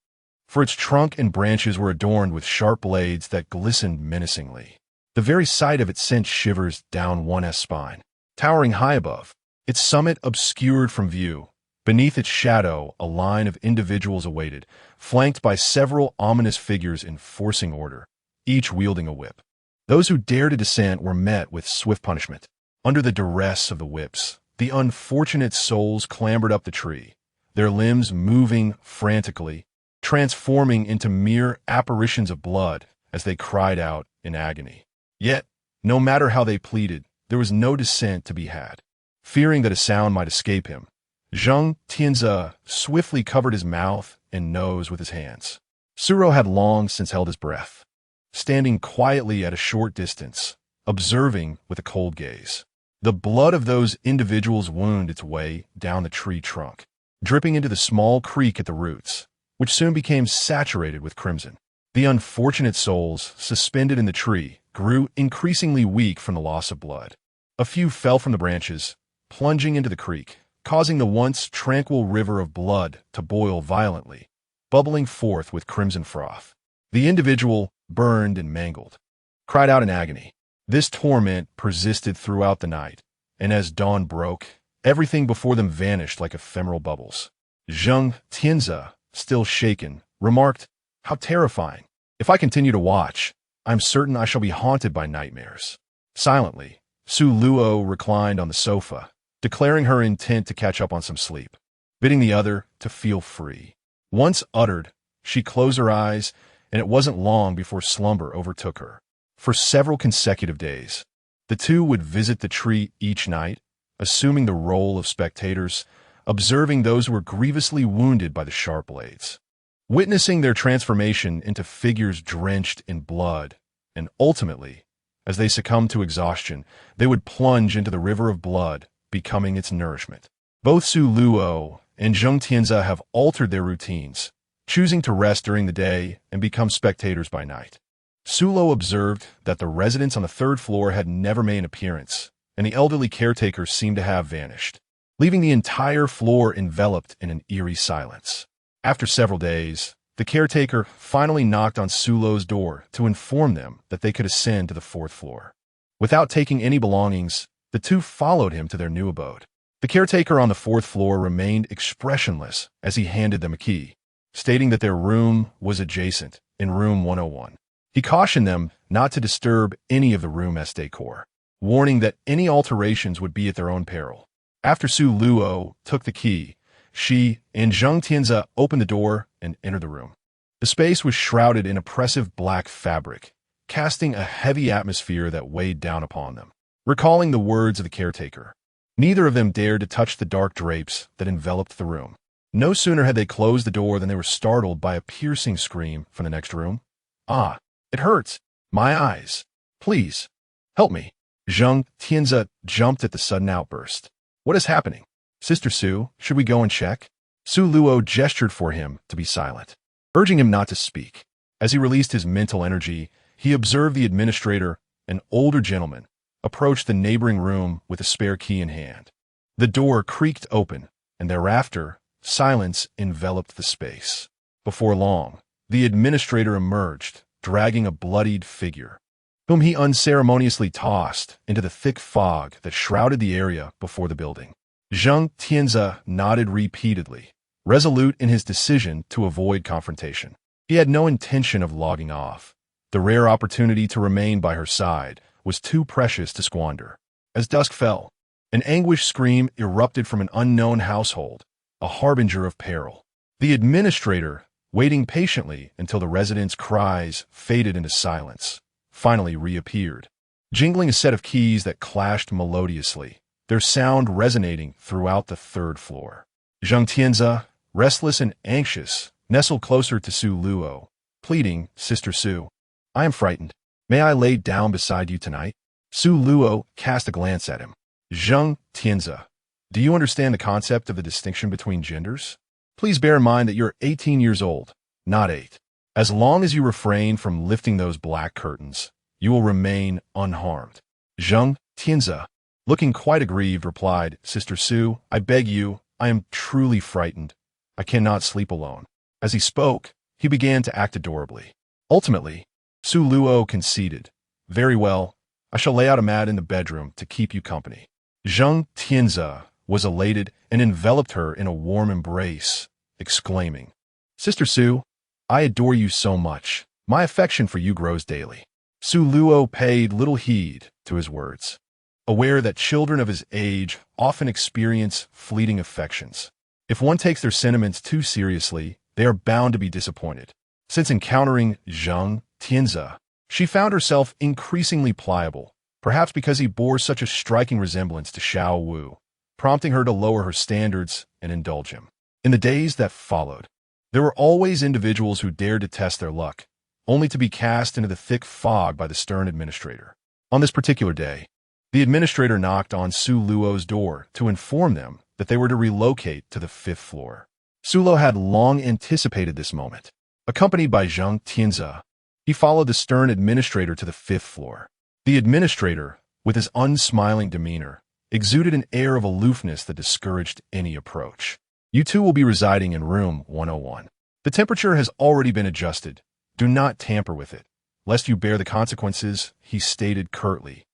for its trunk and branches were adorned with sharp blades that glistened menacingly. The very sight of it sent shivers down one's spine. Towering high above, its summit obscured from view, beneath its shadow a line of individuals awaited, flanked by several ominous figures enforcing order, each wielding a whip. Those who dared to dissent were met with swift punishment. Under the duress of the whips, the unfortunate souls clambered up the tree, their limbs moving frantically, transforming into mere apparitions of blood as they cried out in agony. Yet, no matter how they pleaded, there was no dissent to be had. Fearing that a sound might escape him, Zheng Tianze swiftly covered his mouth and nose with his hands. Suro had long since held his breath, standing quietly at a short distance, observing with a cold gaze. The blood of those individuals wound its way down the tree trunk, dripping into the small creek at the roots, which soon became saturated with crimson. The unfortunate souls, suspended in the tree, grew increasingly weak from the loss of blood. A few fell from the branches, plunging into the creek, causing the once tranquil river of blood to boil violently, bubbling forth with crimson froth. The individual, burned and mangled, cried out in agony. This torment persisted throughout the night, and as dawn broke, everything before them vanished like ephemeral bubbles. Zheng Tianze, still shaken, remarked, "How terrifying. If I continue to watch, I'm certain I shall be haunted by nightmares." Silently, Luo reclined on the sofa, declaring her intent to catch up on some sleep, bidding the other to feel free. Once uttered, she closed her eyes, and it wasn't long before slumber overtook her. For several consecutive days, the two would visit the tree each night, assuming the role of spectators, observing those who were grievously wounded by the sharp blades, witnessing their transformation into figures drenched in blood, and ultimately, as they succumbed to exhaustion, they would plunge into the river of blood, becoming its nourishment. Both Luo and Zheng Tianze have altered their routines, choosing to rest during the day and become spectators by night. Sulo observed that the residents on the 3rd floor had never made an appearance, and the elderly caretaker seemed to have vanished, leaving the entire floor enveloped in an eerie silence. After several days, the caretaker finally knocked on Sulo's door to inform them that they could ascend to the 4th floor. Without taking any belongings, the two followed him to their new abode. The caretaker on the 4th floor remained expressionless as he handed them a key, stating that their room was adjacent, in room 101. He cautioned them not to disturb any of the room's decor, warning that any alterations would be at their own peril. After Luo took the key, She and Zhang Tianze opened the door and entered the room. The space was shrouded in oppressive black fabric, casting a heavy atmosphere that weighed down upon them. Recalling the words of the caretaker, neither of them dared to touch the dark drapes that enveloped the room. No sooner had they closed the door than they were startled by a piercing scream from the next room. "Ah, it hurts. My eyes. Please, help me." Zhang Tianze jumped at the sudden outburst. "What is happening? Sister Su, should we go and check?" Su Luo gestured for him to be silent, urging him not to speak. As he released his mental energy, he observed the administrator, an older gentleman, approach the neighboring room with a spare key in hand. The door creaked open, and thereafter, silence enveloped the space. Before long, the administrator emerged, dragging a bloodied figure, whom he unceremoniously tossed into the thick fog that shrouded the area before the building. Zhang Tianze nodded repeatedly, resolute in his decision to avoid confrontation. He had no intention of logging off. The rare opportunity to remain by her side was too precious to squander. As dusk fell, an anguished scream erupted from an unknown household, a harbinger of peril. The administrator, waiting patiently until the residents' cries faded into silence, finally reappeared, jingling a set of keys that clashed melodiously, their sound resonating throughout the third floor. Zhang Tianze, restless and anxious, nestled closer to Su Luo, pleading, "Sister Su, I am frightened. May I lay down beside you tonight?" Su Luo cast a glance at him. "Zhang Tianze, do you understand the concept of the distinction between genders? Please bear in mind that you're 18 years old, not 8. As long as you refrain from lifting those black curtains, you will remain unharmed." Zhang Tianze, looking quite aggrieved, replied, "Sister Su, I beg you, I am truly frightened. I cannot sleep alone." As he spoke, he began to act adorably. Ultimately, Su Luo conceded, "Very well, I shall lay out a mat in the bedroom to keep you company." Zhang Tianze was elated and enveloped her in a warm embrace, exclaiming, "Sister Su, I adore you so much. My affection for you grows daily." Su Luo paid little heed to his words, aware that children of his age often experience fleeting affections. If one takes their sentiments too seriously, they are bound to be disappointed. Since encountering Zhang Tianze, she found herself increasingly pliable, perhaps because he bore such a striking resemblance to Xiao Wu, prompting her to lower her standards and indulge him. In the days that followed, there were always individuals who dared to test their luck, only to be cast into the thick fog by the stern administrator. On this particular day, the administrator knocked on Su Luo's door to inform them that they were to relocate to the 5th floor. Su Luo had long anticipated this moment. Accompanied by Zhang Tianze, he followed the stern administrator to the 5th floor. The administrator, with his unsmiling demeanor, exuded an air of aloofness that discouraged any approach. "You two will be residing in room 101. The temperature has already been adjusted. Do not tamper with it, lest you bear the consequences," he stated curtly,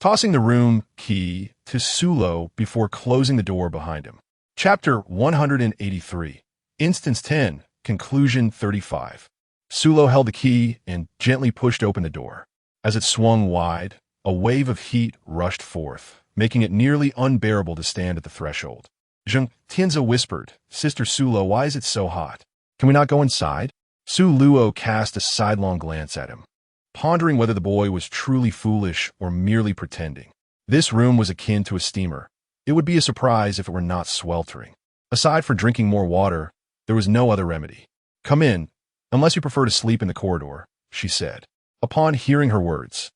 tossing the room key to Su Luo before closing the door behind him. Chapter 183, Instance 10, Conclusion 35. Su Luo held the key and gently pushed open the door. As it swung wide, a wave of heat rushed forth, making it nearly unbearable to stand at the threshold. Zhang Tianze whispered, "Sister Su Luo, why is it so hot? Can we not go inside?" Su Luo cast a sidelong glance at him, pondering whether the boy was truly foolish or merely pretending. This room was akin to a steamer. It would be a surprise if it were not sweltering. Aside from drinking more water, there was no other remedy. "Come in, unless you prefer to sleep in the corridor," she said. Upon hearing her words,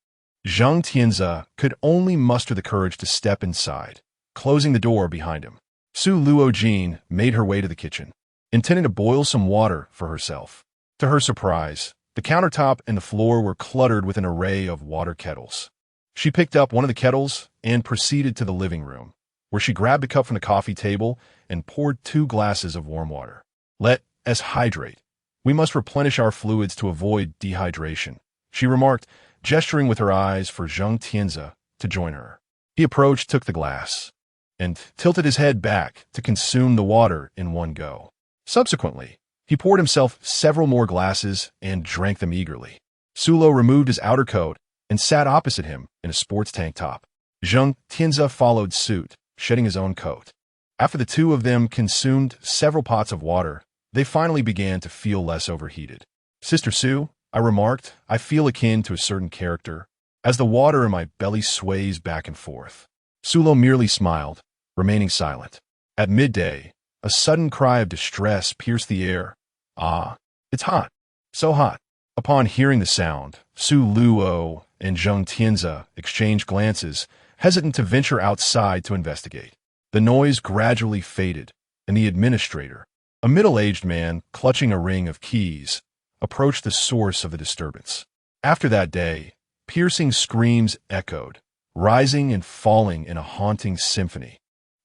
Zhang Tianze could only muster the courage to step inside, closing the door behind him. Su Luo Jin made her way to the kitchen, intending to boil some water for herself. To her surprise, the countertop and the floor were cluttered with an array of water kettles. She picked up one of the kettles and proceeded to the living room, where she grabbed a cup from the coffee table and poured 2 glasses of warm water. "Let us hydrate. We must replenish our fluids to avoid dehydration," she remarked, gesturing with her eyes for Zhang Tianze to join her. He approached, took the glass, and tilted his head back to consume the water in one go. Subsequently, he poured himself several more glasses and drank them eagerly. Su Luo removed his outer coat and sat opposite him in a sports tank top. Zhang Tianze followed suit, shedding his own coat. After the two of them consumed several pots of water, they finally began to feel less overheated. "Sister Sue," I remarked, "I feel akin to a certain character, as the water in my belly sways back and forth." Sulo merely smiled, remaining silent. At midday, a sudden cry of distress pierced the air. "Ah, it's hot. So hot." Upon hearing the sound, Su Luo and Zheng Tianze exchanged glances, hesitant to venture outside to investigate. The noise gradually faded, and the administrator, a middle-aged man clutching a ring of keys, approached the source of the disturbance. After that day, piercing screams echoed, rising and falling in a haunting symphony.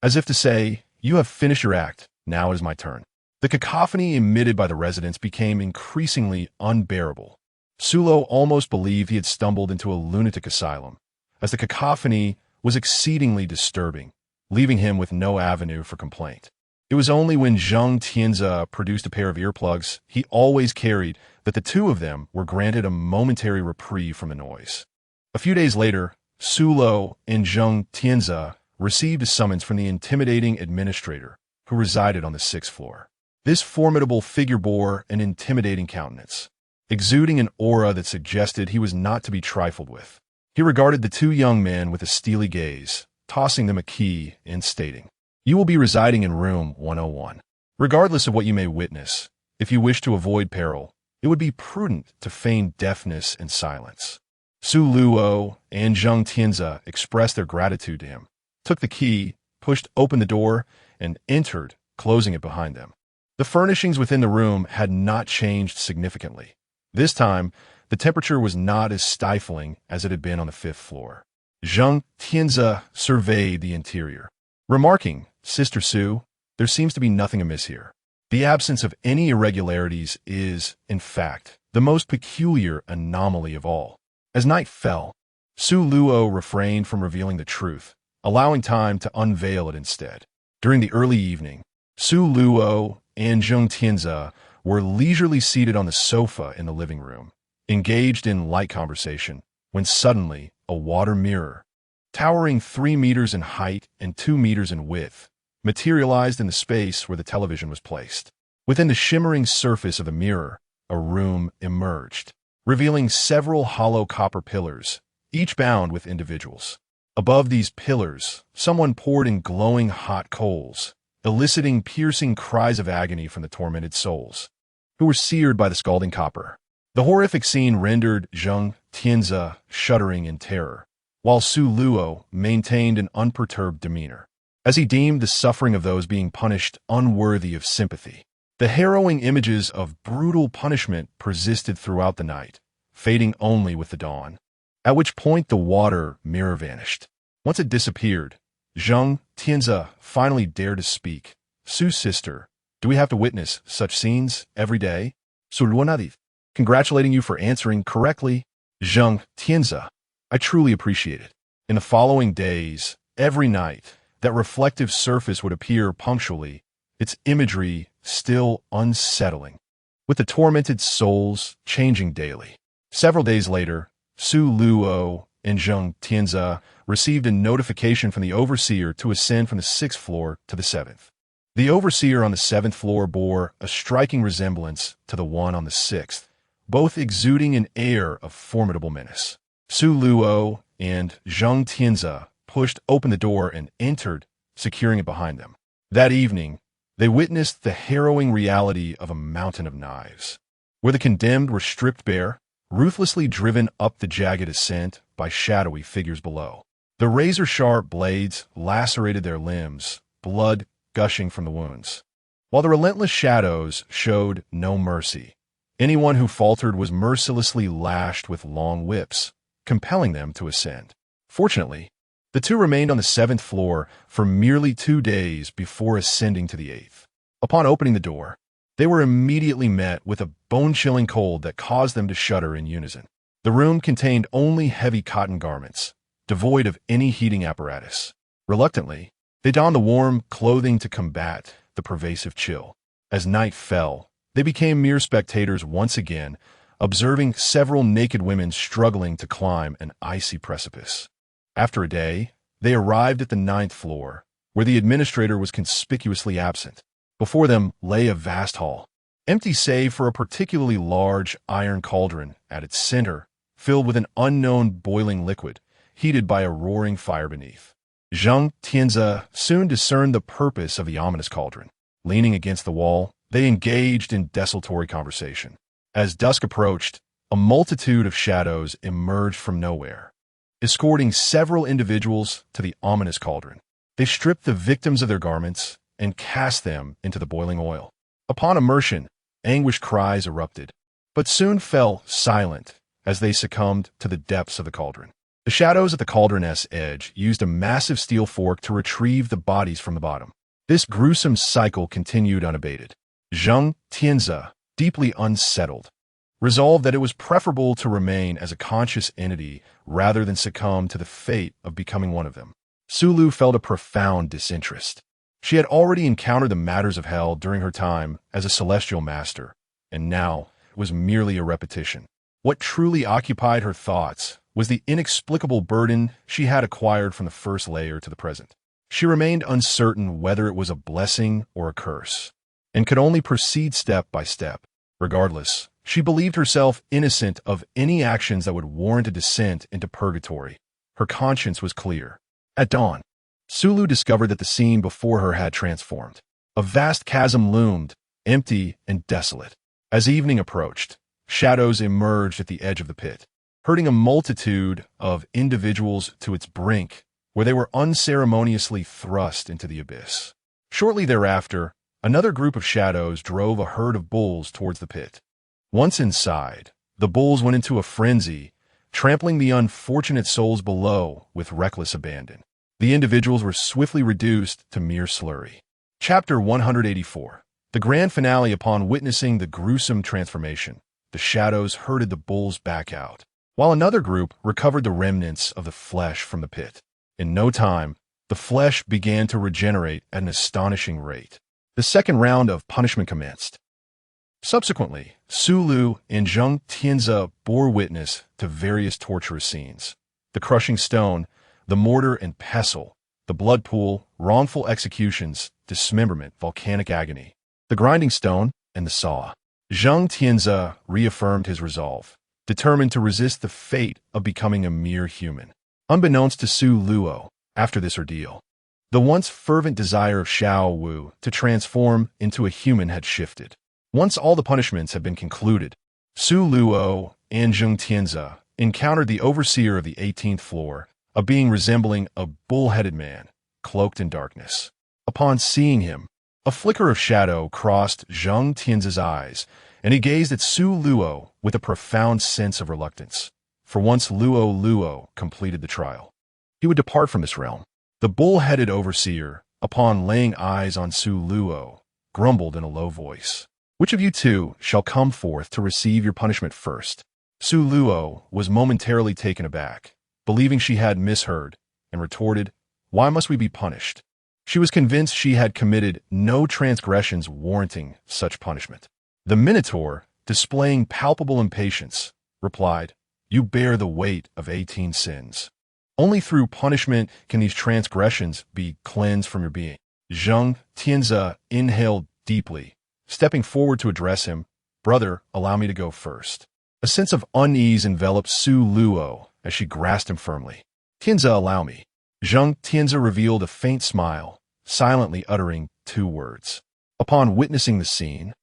As if to say, "You have finished your act, now it is my turn." The cacophony emitted by the residents became increasingly unbearable. Sulo almost believed he had stumbled into a lunatic asylum, as the cacophony was exceedingly disturbing, leaving him with no avenue for complaint. It was only when Zheng Tianze produced a pair of earplugs he always carried that the two of them were granted a momentary reprieve from the noise. A few days later, Sulo and Zheng Tianze received a summons from the intimidating administrator who resided on the 6th floor. This formidable figure bore an intimidating countenance, exuding an aura that suggested he was not to be trifled with. He regarded the two young men with a steely gaze, tossing them a key and stating, "You will be residing in room 101. Regardless of what you may witness, if you wish to avoid peril, it would be prudent to feign deafness and silence." Su Luo and Zheng Tianze expressed their gratitude to him, took the key, pushed open the door, and entered, closing it behind them. The furnishings within the room had not changed significantly. This time, the temperature was not as stifling as it had been on the 5th floor. Zheng Tianze surveyed the interior, remarking, "Sister Sue, there seems to be nothing amiss here. The absence of any irregularities is, in fact, the most peculiar anomaly of all." As night fell, Su Luo refrained from revealing the truth, allowing time to unveil it instead. During the early evening, Su Luo and Zheng Tianze were leisurely seated on the sofa in the living room, engaged in light conversation, when suddenly a water mirror, towering 3 meters in height and 2 meters in width, materialized in the space where the television was placed. Within the shimmering surface of the mirror, a room emerged, revealing several hollow copper pillars, each bound with individuals. Above these pillars, someone poured in glowing hot coals, eliciting piercing cries of agony from the tormented souls, who were seared by the scalding copper. The horrific scene rendered Zheng Tianze shuddering in terror, while Su Luo maintained an unperturbed demeanor, as he deemed the suffering of those being punished unworthy of sympathy. The harrowing images of brutal punishment persisted throughout the night, fading only with the dawn, at which point the water mirror vanished. Once it disappeared, Zheng Tianze finally dared to speak. "Su's sister, do we have to witness such scenes every day?" Sulwanadith, congratulating you for answering correctly. Zheng Tianze, I truly appreciate it. In the following days, every night, that reflective surface would appear punctually, its imagery still unsettling, with the tormented souls changing daily. Several days later, Su Luo and Zheng Tianze received a notification from the overseer to ascend from the 6th floor to the 7th. The overseer on the 7th floor bore a striking resemblance to the one on the 6th, both exuding an air of formidable menace. Su Luo and Zheng Tianze pushed open the door and entered, securing it behind them. That evening, they witnessed the harrowing reality of a mountain of knives, where the condemned were stripped bare, ruthlessly driven up the jagged ascent by shadowy figures below. The razor-sharp blades lacerated their limbs, blood gushing from the wounds, while the relentless shadows showed no mercy. Anyone who faltered was mercilessly lashed with long whips, compelling them to ascend. Fortunately, the two remained on the 7th floor for merely 2 days before ascending to the 8th. Upon opening the door, they were immediately met with a bone-chilling cold that caused them to shudder in unison. The room contained only heavy cotton garments, devoid of any heating apparatus. Reluctantly, they donned the warm clothing to combat the pervasive chill. As night fell, they became mere spectators once again, observing several naked women struggling to climb an icy precipice. After a day, they arrived at the 9th floor, where the administrator was conspicuously absent. Before them lay a vast hall, empty save for a particularly large iron cauldron at its center, filled with an unknown boiling liquid, heated by a roaring fire beneath. Zhang Tianze soon discerned the purpose of the ominous cauldron. Leaning against the wall, they engaged in desultory conversation. As dusk approached, a multitude of shadows emerged from nowhere, escorting several individuals to the ominous cauldron. They stripped the victims of their garments and cast them into the boiling oil. Upon immersion, anguished cries erupted, but soon fell silent as they succumbed to the depths of the cauldron. The shadows at the cauldron's edge used a massive steel fork to retrieve the bodies from the bottom. This gruesome cycle continued unabated. Zhang Tianze, deeply unsettled, resolved that it was preferable to remain as a conscious entity rather than succumb to the fate of becoming one of them. Sulu felt a profound disinterest. She had already encountered the matters of hell during her time as a celestial master, and now it was merely a repetition. What truly occupied her thoughts was the inexplicable burden she had acquired from the first layer to the present. She remained uncertain whether it was a blessing or a curse, and could only proceed step by step. Regardless, she believed herself innocent of any actions that would warrant a descent into purgatory. Her conscience was clear. At dawn, Sulu discovered that the scene before her had transformed. A vast chasm loomed, empty and desolate. As evening approached, shadows emerged at the edge of the pit, herding a multitude of individuals to its brink, where they were unceremoniously thrust into the abyss. Shortly thereafter, another group of shadows drove a herd of bulls towards the pit. Once inside, the bulls went into a frenzy, trampling the unfortunate souls below with reckless abandon. The individuals were swiftly reduced to mere slurry. Chapter 184. The grand finale. Upon witnessing the gruesome transformation, the shadows herded the bulls back out, while another group recovered the remnants of the flesh from the pit. In no time, the flesh began to regenerate at an astonishing rate. The second round of punishment commenced. Subsequently, Sulu and Zhang Tianze bore witness to various torturous scenes. The crushing stone, the mortar and pestle, the blood pool, wrongful executions, dismemberment, volcanic agony, the grinding stone, and the saw. Zhang Tianze reaffirmed his resolve, determined to resist the fate of becoming a mere human. Unbeknownst to Su Luo, after this ordeal, the once fervent desire of Xiao Wu to transform into a human had shifted. Once all the punishments had been concluded, Su Luo and Zhang Tianze encountered the overseer of the 18th floor, a being resembling a bull-headed man, cloaked in darkness. Upon seeing him, a flicker of shadow crossed Zhang Tianze's eyes, and he gazed at Su Luo with a profound sense of reluctance. For once Luo completed the trial, he would depart from this realm. The bull-headed overseer, upon laying eyes on Su Luo, grumbled in a low voice, "Which of you two shall come forth to receive your punishment first?" Su Luo was momentarily taken aback, believing she had misheard, and retorted, "Why must we be punished?" She was convinced she had committed no transgressions warranting such punishment. The Minotaur, displaying palpable impatience, replied, "You bear the weight of 18 sins. Only through punishment can these transgressions be cleansed from your being." Zhang Tianze inhaled deeply, stepping forward to address him. "Brother, allow me to go first." A sense of unease enveloped Su Luo as she grasped him firmly. "Tianze, allow me." Zhang Tianze revealed a faint smile, silently uttering 2 words. Upon witnessing the scene,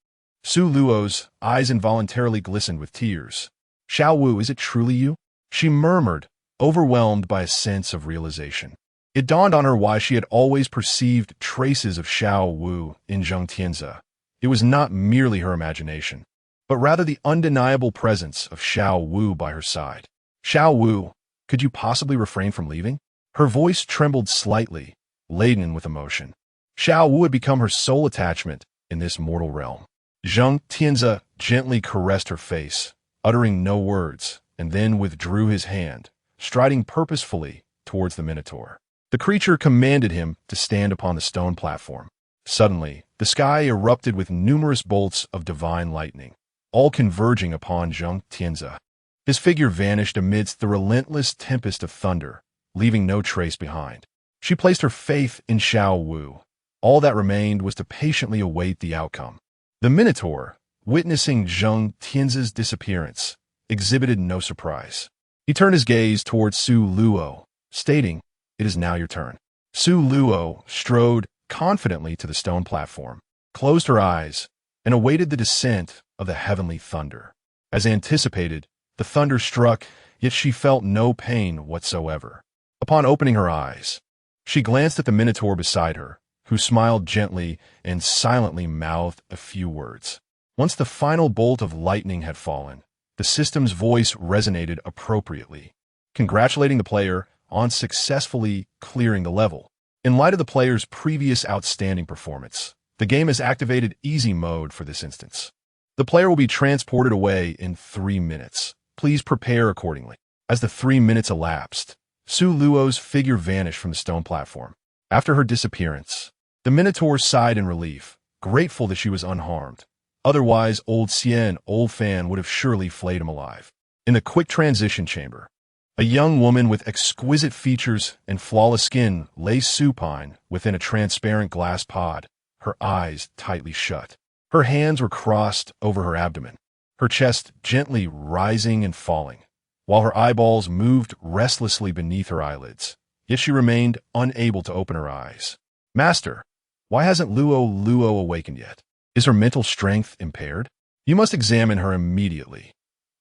Su Luo's eyes involuntarily glistened with tears. "Xiao Wu, is it truly you?" she murmured, overwhelmed by a sense of realization. It dawned on her why she had always perceived traces of Xiao Wu in Zhang Tianze. It was not merely her imagination, but rather the undeniable presence of Xiao Wu by her side. "Xiao Wu, could you possibly refrain from leaving?" Her voice trembled slightly, laden with emotion. Xiao Wu had become her sole attachment in this mortal realm. Zhang Tianze gently caressed her face, uttering no words, and then withdrew his hand, striding purposefully towards the Minotaur. The creature commanded him to stand upon the stone platform. Suddenly, the sky erupted with numerous bolts of divine lightning, all converging upon Zhang Tianze. His figure vanished amidst the relentless tempest of thunder, leaving no trace behind. She placed her faith in Xiao Wu. All that remained was to patiently await the outcome. The Minotaur, witnessing Zheng Tianzi's disappearance, exhibited no surprise. He turned his gaze towards Su Luo, stating, "It is now your turn." Su Luo strode confidently to the stone platform, closed her eyes, and awaited the descent of the heavenly thunder. As anticipated, the thunder struck, yet she felt no pain whatsoever. Upon opening her eyes, she glanced at the Minotaur beside her, who smiled gently and silently mouthed a few words. Once the final bolt of lightning had fallen, the system's voice resonated appropriately, congratulating the player on successfully clearing the level. In light of the player's previous outstanding performance, the game has activated easy mode for this instance. The player will be transported away in 3 minutes. Please prepare accordingly. As the 3 minutes elapsed, Su Luo's figure vanished from the stone platform. After her disappearance, the Minotaur sighed in relief, grateful that she was unharmed. Otherwise, old Fan would have surely flayed him alive. In the quick transition chamber, a young woman with exquisite features and flawless skin lay supine within a transparent glass pod, her eyes tightly shut. Her hands were crossed over her abdomen, her chest gently rising and falling, while her eyeballs moved restlessly beneath her eyelids. Yet she remained unable to open her eyes. "Master, why hasn't Luo awakened yet? Is her mental strength impaired? You must examine her immediately,"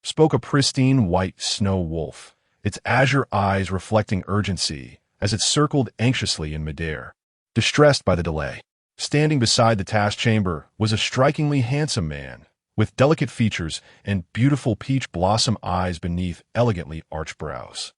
spoke a pristine white snow wolf, its azure eyes reflecting urgency as it circled anxiously in midair. Distressed by the delay, standing beside the task chamber was a strikingly handsome man, with delicate features and beautiful peach blossom eyes beneath elegantly arched brows.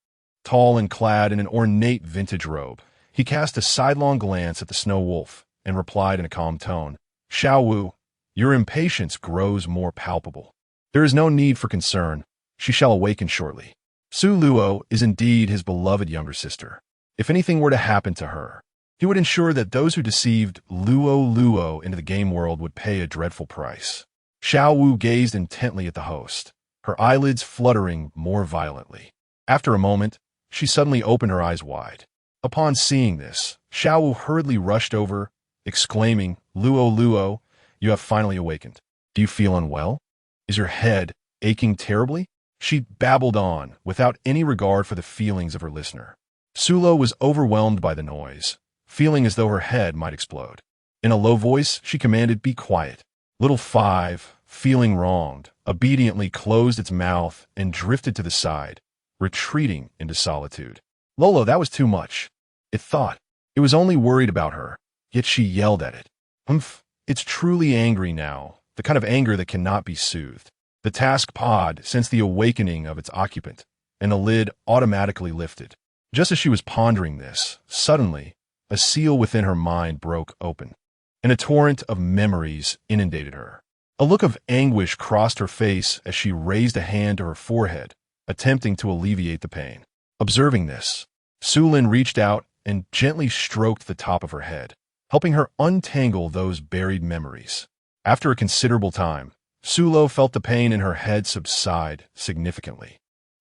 Tall and clad in an ornate vintage robe, he cast a sidelong glance at the snow wolf and replied in a calm tone, "Xiao Wu, your impatience grows more palpable. There is no need for concern. She shall awaken shortly." Su Luo is indeed his beloved younger sister. If anything were to happen to her, he would ensure that those who deceived Luo into the game world would pay a dreadful price. Xiao Wu gazed intently at the host, her eyelids fluttering more violently. After a moment, she suddenly opened her eyes wide. Upon seeing this, Xiao Wu hurriedly rushed over, exclaiming, Luo, you have finally awakened. Do you feel unwell? Is your head aching terribly?" She babbled on, without any regard for the feelings of her listener. Su Luo was overwhelmed by the noise, feeling as though her head might explode. In a low voice, she commanded, "Be quiet." Little 5, feeling wronged, obediently closed its mouth and drifted to the side, retreating into solitude. Lolo, that was too much. It thought. It was only worried about her, yet she yelled at it. It's truly angry now, the kind of anger that cannot be soothed. The task pod sensed the awakening of its occupant, and the lid automatically lifted. Just as she was pondering this, suddenly, a seal within her mind broke open, and a torrent of memories inundated her. A look of anguish crossed her face as she raised a hand to her forehead, attempting to alleviate the pain. Observing this, Su Lin reached out and gently stroked the top of her head, helping her untangle those buried memories. After a considerable time, Su Luo felt the pain in her head subside significantly.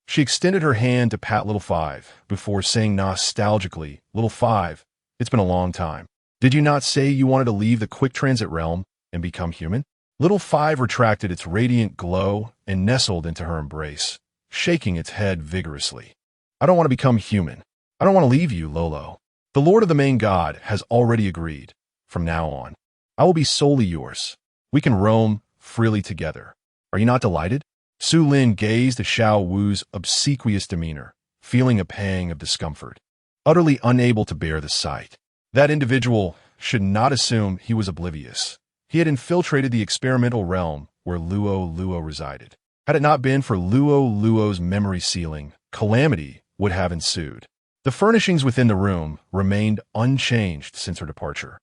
She extended her hand to pat Little 5 before saying nostalgically, "Little 5, it's been a long time. Did you not say you wanted to leave the quick transit realm and become human?" Little 5 retracted its radiant glow and nestled into her embrace, shaking its head vigorously. "I don't want to become human. I don't want to leave you, Lolo. The Lord of the Main God has already agreed. From now on, I will be solely yours. We can roam freely together. Are you not delighted?" Su Lin gazed at Xiao Wu's obsequious demeanor, feeling a pang of discomfort, utterly unable to bear the sight. That individual should not assume he was oblivious. He had infiltrated the experimental realm where Luo resided. Had it not been for Luo's memory sealing, calamity would have ensued. The furnishings within the room remained unchanged since her departure,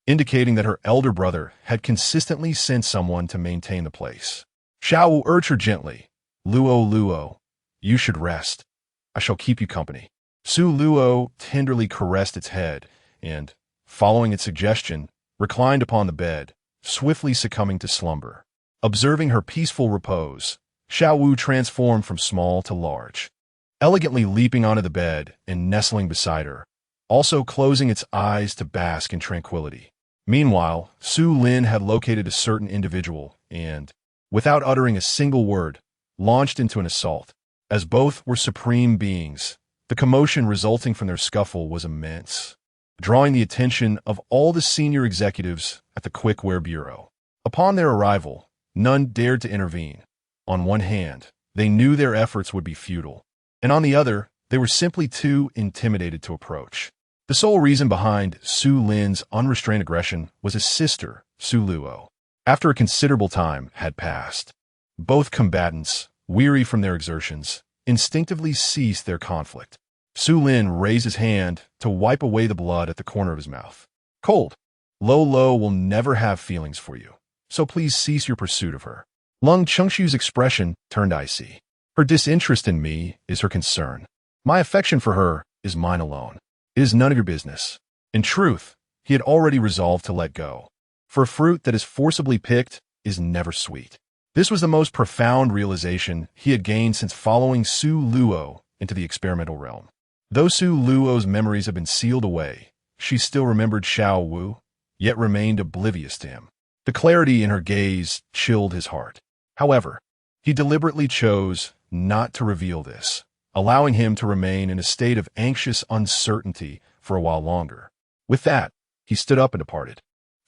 indicating that her elder brother had consistently sent someone to maintain the place. Xiao Wu urged her gently, Luo, you should rest. I shall keep you company." Su Luo tenderly caressed its head and, following its suggestion, reclined upon the bed, swiftly succumbing to slumber. Observing her peaceful repose, Xiao Wu transformed from small to large, elegantly leaping onto the bed and nestling beside her, also closing its eyes to bask in tranquility. Meanwhile, Su Lin had located a certain individual and, without uttering a single word, launched into an assault. As both were supreme beings, the commotion resulting from their scuffle was immense, drawing the attention of all the senior executives at the Quick-Transmigration Bureau. Upon their arrival, none dared to intervene. On one hand, they knew their efforts would be futile, and on the other, they were simply too intimidated to approach. The sole reason behind Su Lin's unrestrained aggression was his sister, Su Luo. After a considerable time had passed, both combatants, weary from their exertions, instinctively ceased their conflict. Su Lin raised his hand to wipe away the blood at the corner of his mouth. Cold. Lo will never have feelings for you, so please cease your pursuit of her. Lung Chengxiu's expression turned icy. Her disinterest in me is her concern. My affection for her is mine alone. It is none of your business. In truth, he had already resolved to let go, for a fruit that is forcibly picked is never sweet. This was the most profound realization he had gained since following Su Luo into the experimental realm. Though Su Luo's memories had been sealed away, she still remembered Xiao Wu, yet remained oblivious to him. The clarity in her gaze chilled his heart. However, he deliberately chose not to reveal this, allowing him to remain in a state of anxious uncertainty for a while longer. With that, he stood up and departed.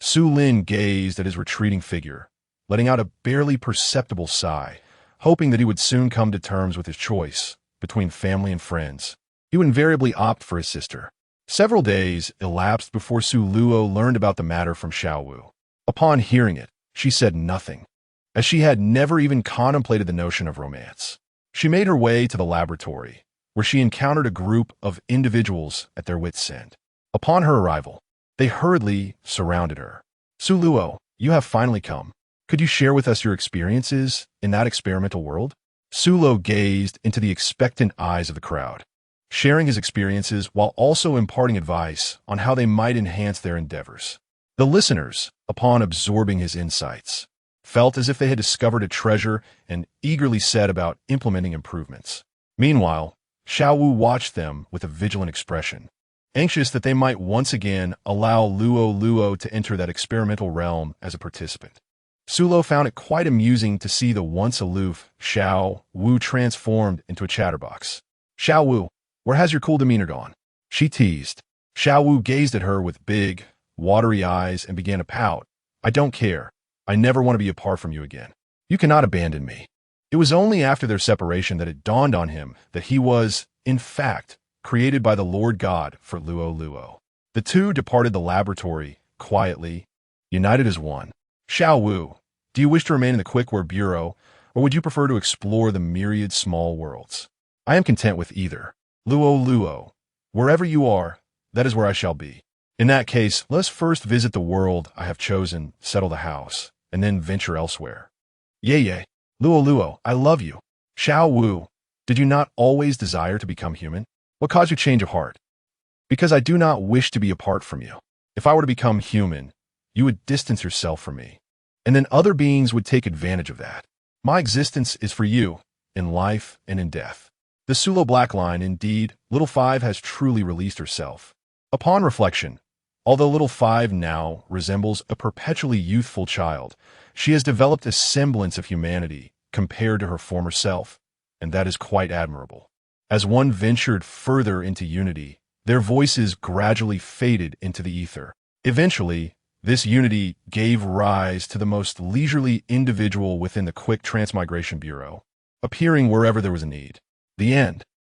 Su Lin gazed at his retreating figure, letting out a barely perceptible sigh, hoping that he would soon come to terms with his choice between family and friends. He would invariably opt for his sister. Several days elapsed before Su Luo learned about the matter from Xiao Wu. Upon hearing it, she said nothing, as she had never even contemplated the notion of romance. She made her way to the laboratory, where she encountered a group of individuals at their wits' end. Upon her arrival, they hurriedly surrounded her. Su Luo, you have finally come. Could you share with us your experiences in that experimental world? Su Luo gazed into the expectant eyes of the crowd, sharing his experiences while also imparting advice on how they might enhance their endeavors. The listeners, upon absorbing his insights, felt as if they had discovered a treasure and eagerly set about implementing improvements. Meanwhile, Xiao Wu watched them with a vigilant expression, anxious that they might once again allow Luo to enter that experimental realm as a participant. Su Luo found it quite amusing to see the once aloof Xiao Wu transformed into a chatterbox. Xiao Wu, where has your cool demeanor gone? She teased. Xiao Wu gazed at her with big, watery eyes and began to pout. I don't care. I never want to be apart from you again. You cannot abandon me. It was only after their separation that it dawned on him that he was, in fact, created by the Lord God for Luo. The two departed the laboratory, quietly, united as one. Xiao Wu, do you wish to remain in the Quick-Transmigration Bureau, or would you prefer to explore the myriad small worlds? I am content with either. Luo, wherever you are, that is where I shall be. In that case, let us first visit the world I have chosen, settle the house, and then venture elsewhere. Yay. Luo, I love you. Xiao Wu, did you not always desire to become human? What caused your change of heart? Because I do not wish to be apart from you. If I were to become human, you would distance yourself from me, and then other beings would take advantage of that. My existence is for you, in life and in death. The Sulo Black Line, indeed, Little Five has truly released herself. Upon reflection, although Little Five now resembles a perpetually youthful child, she has developed a semblance of humanity compared to her former self, and that is quite admirable. As one ventured further into unity, their voices gradually faded into the ether. Eventually, this unity gave rise to the most leisurely individual within the Quick-Transmigration Bureau, appearing wherever there was a need. The end.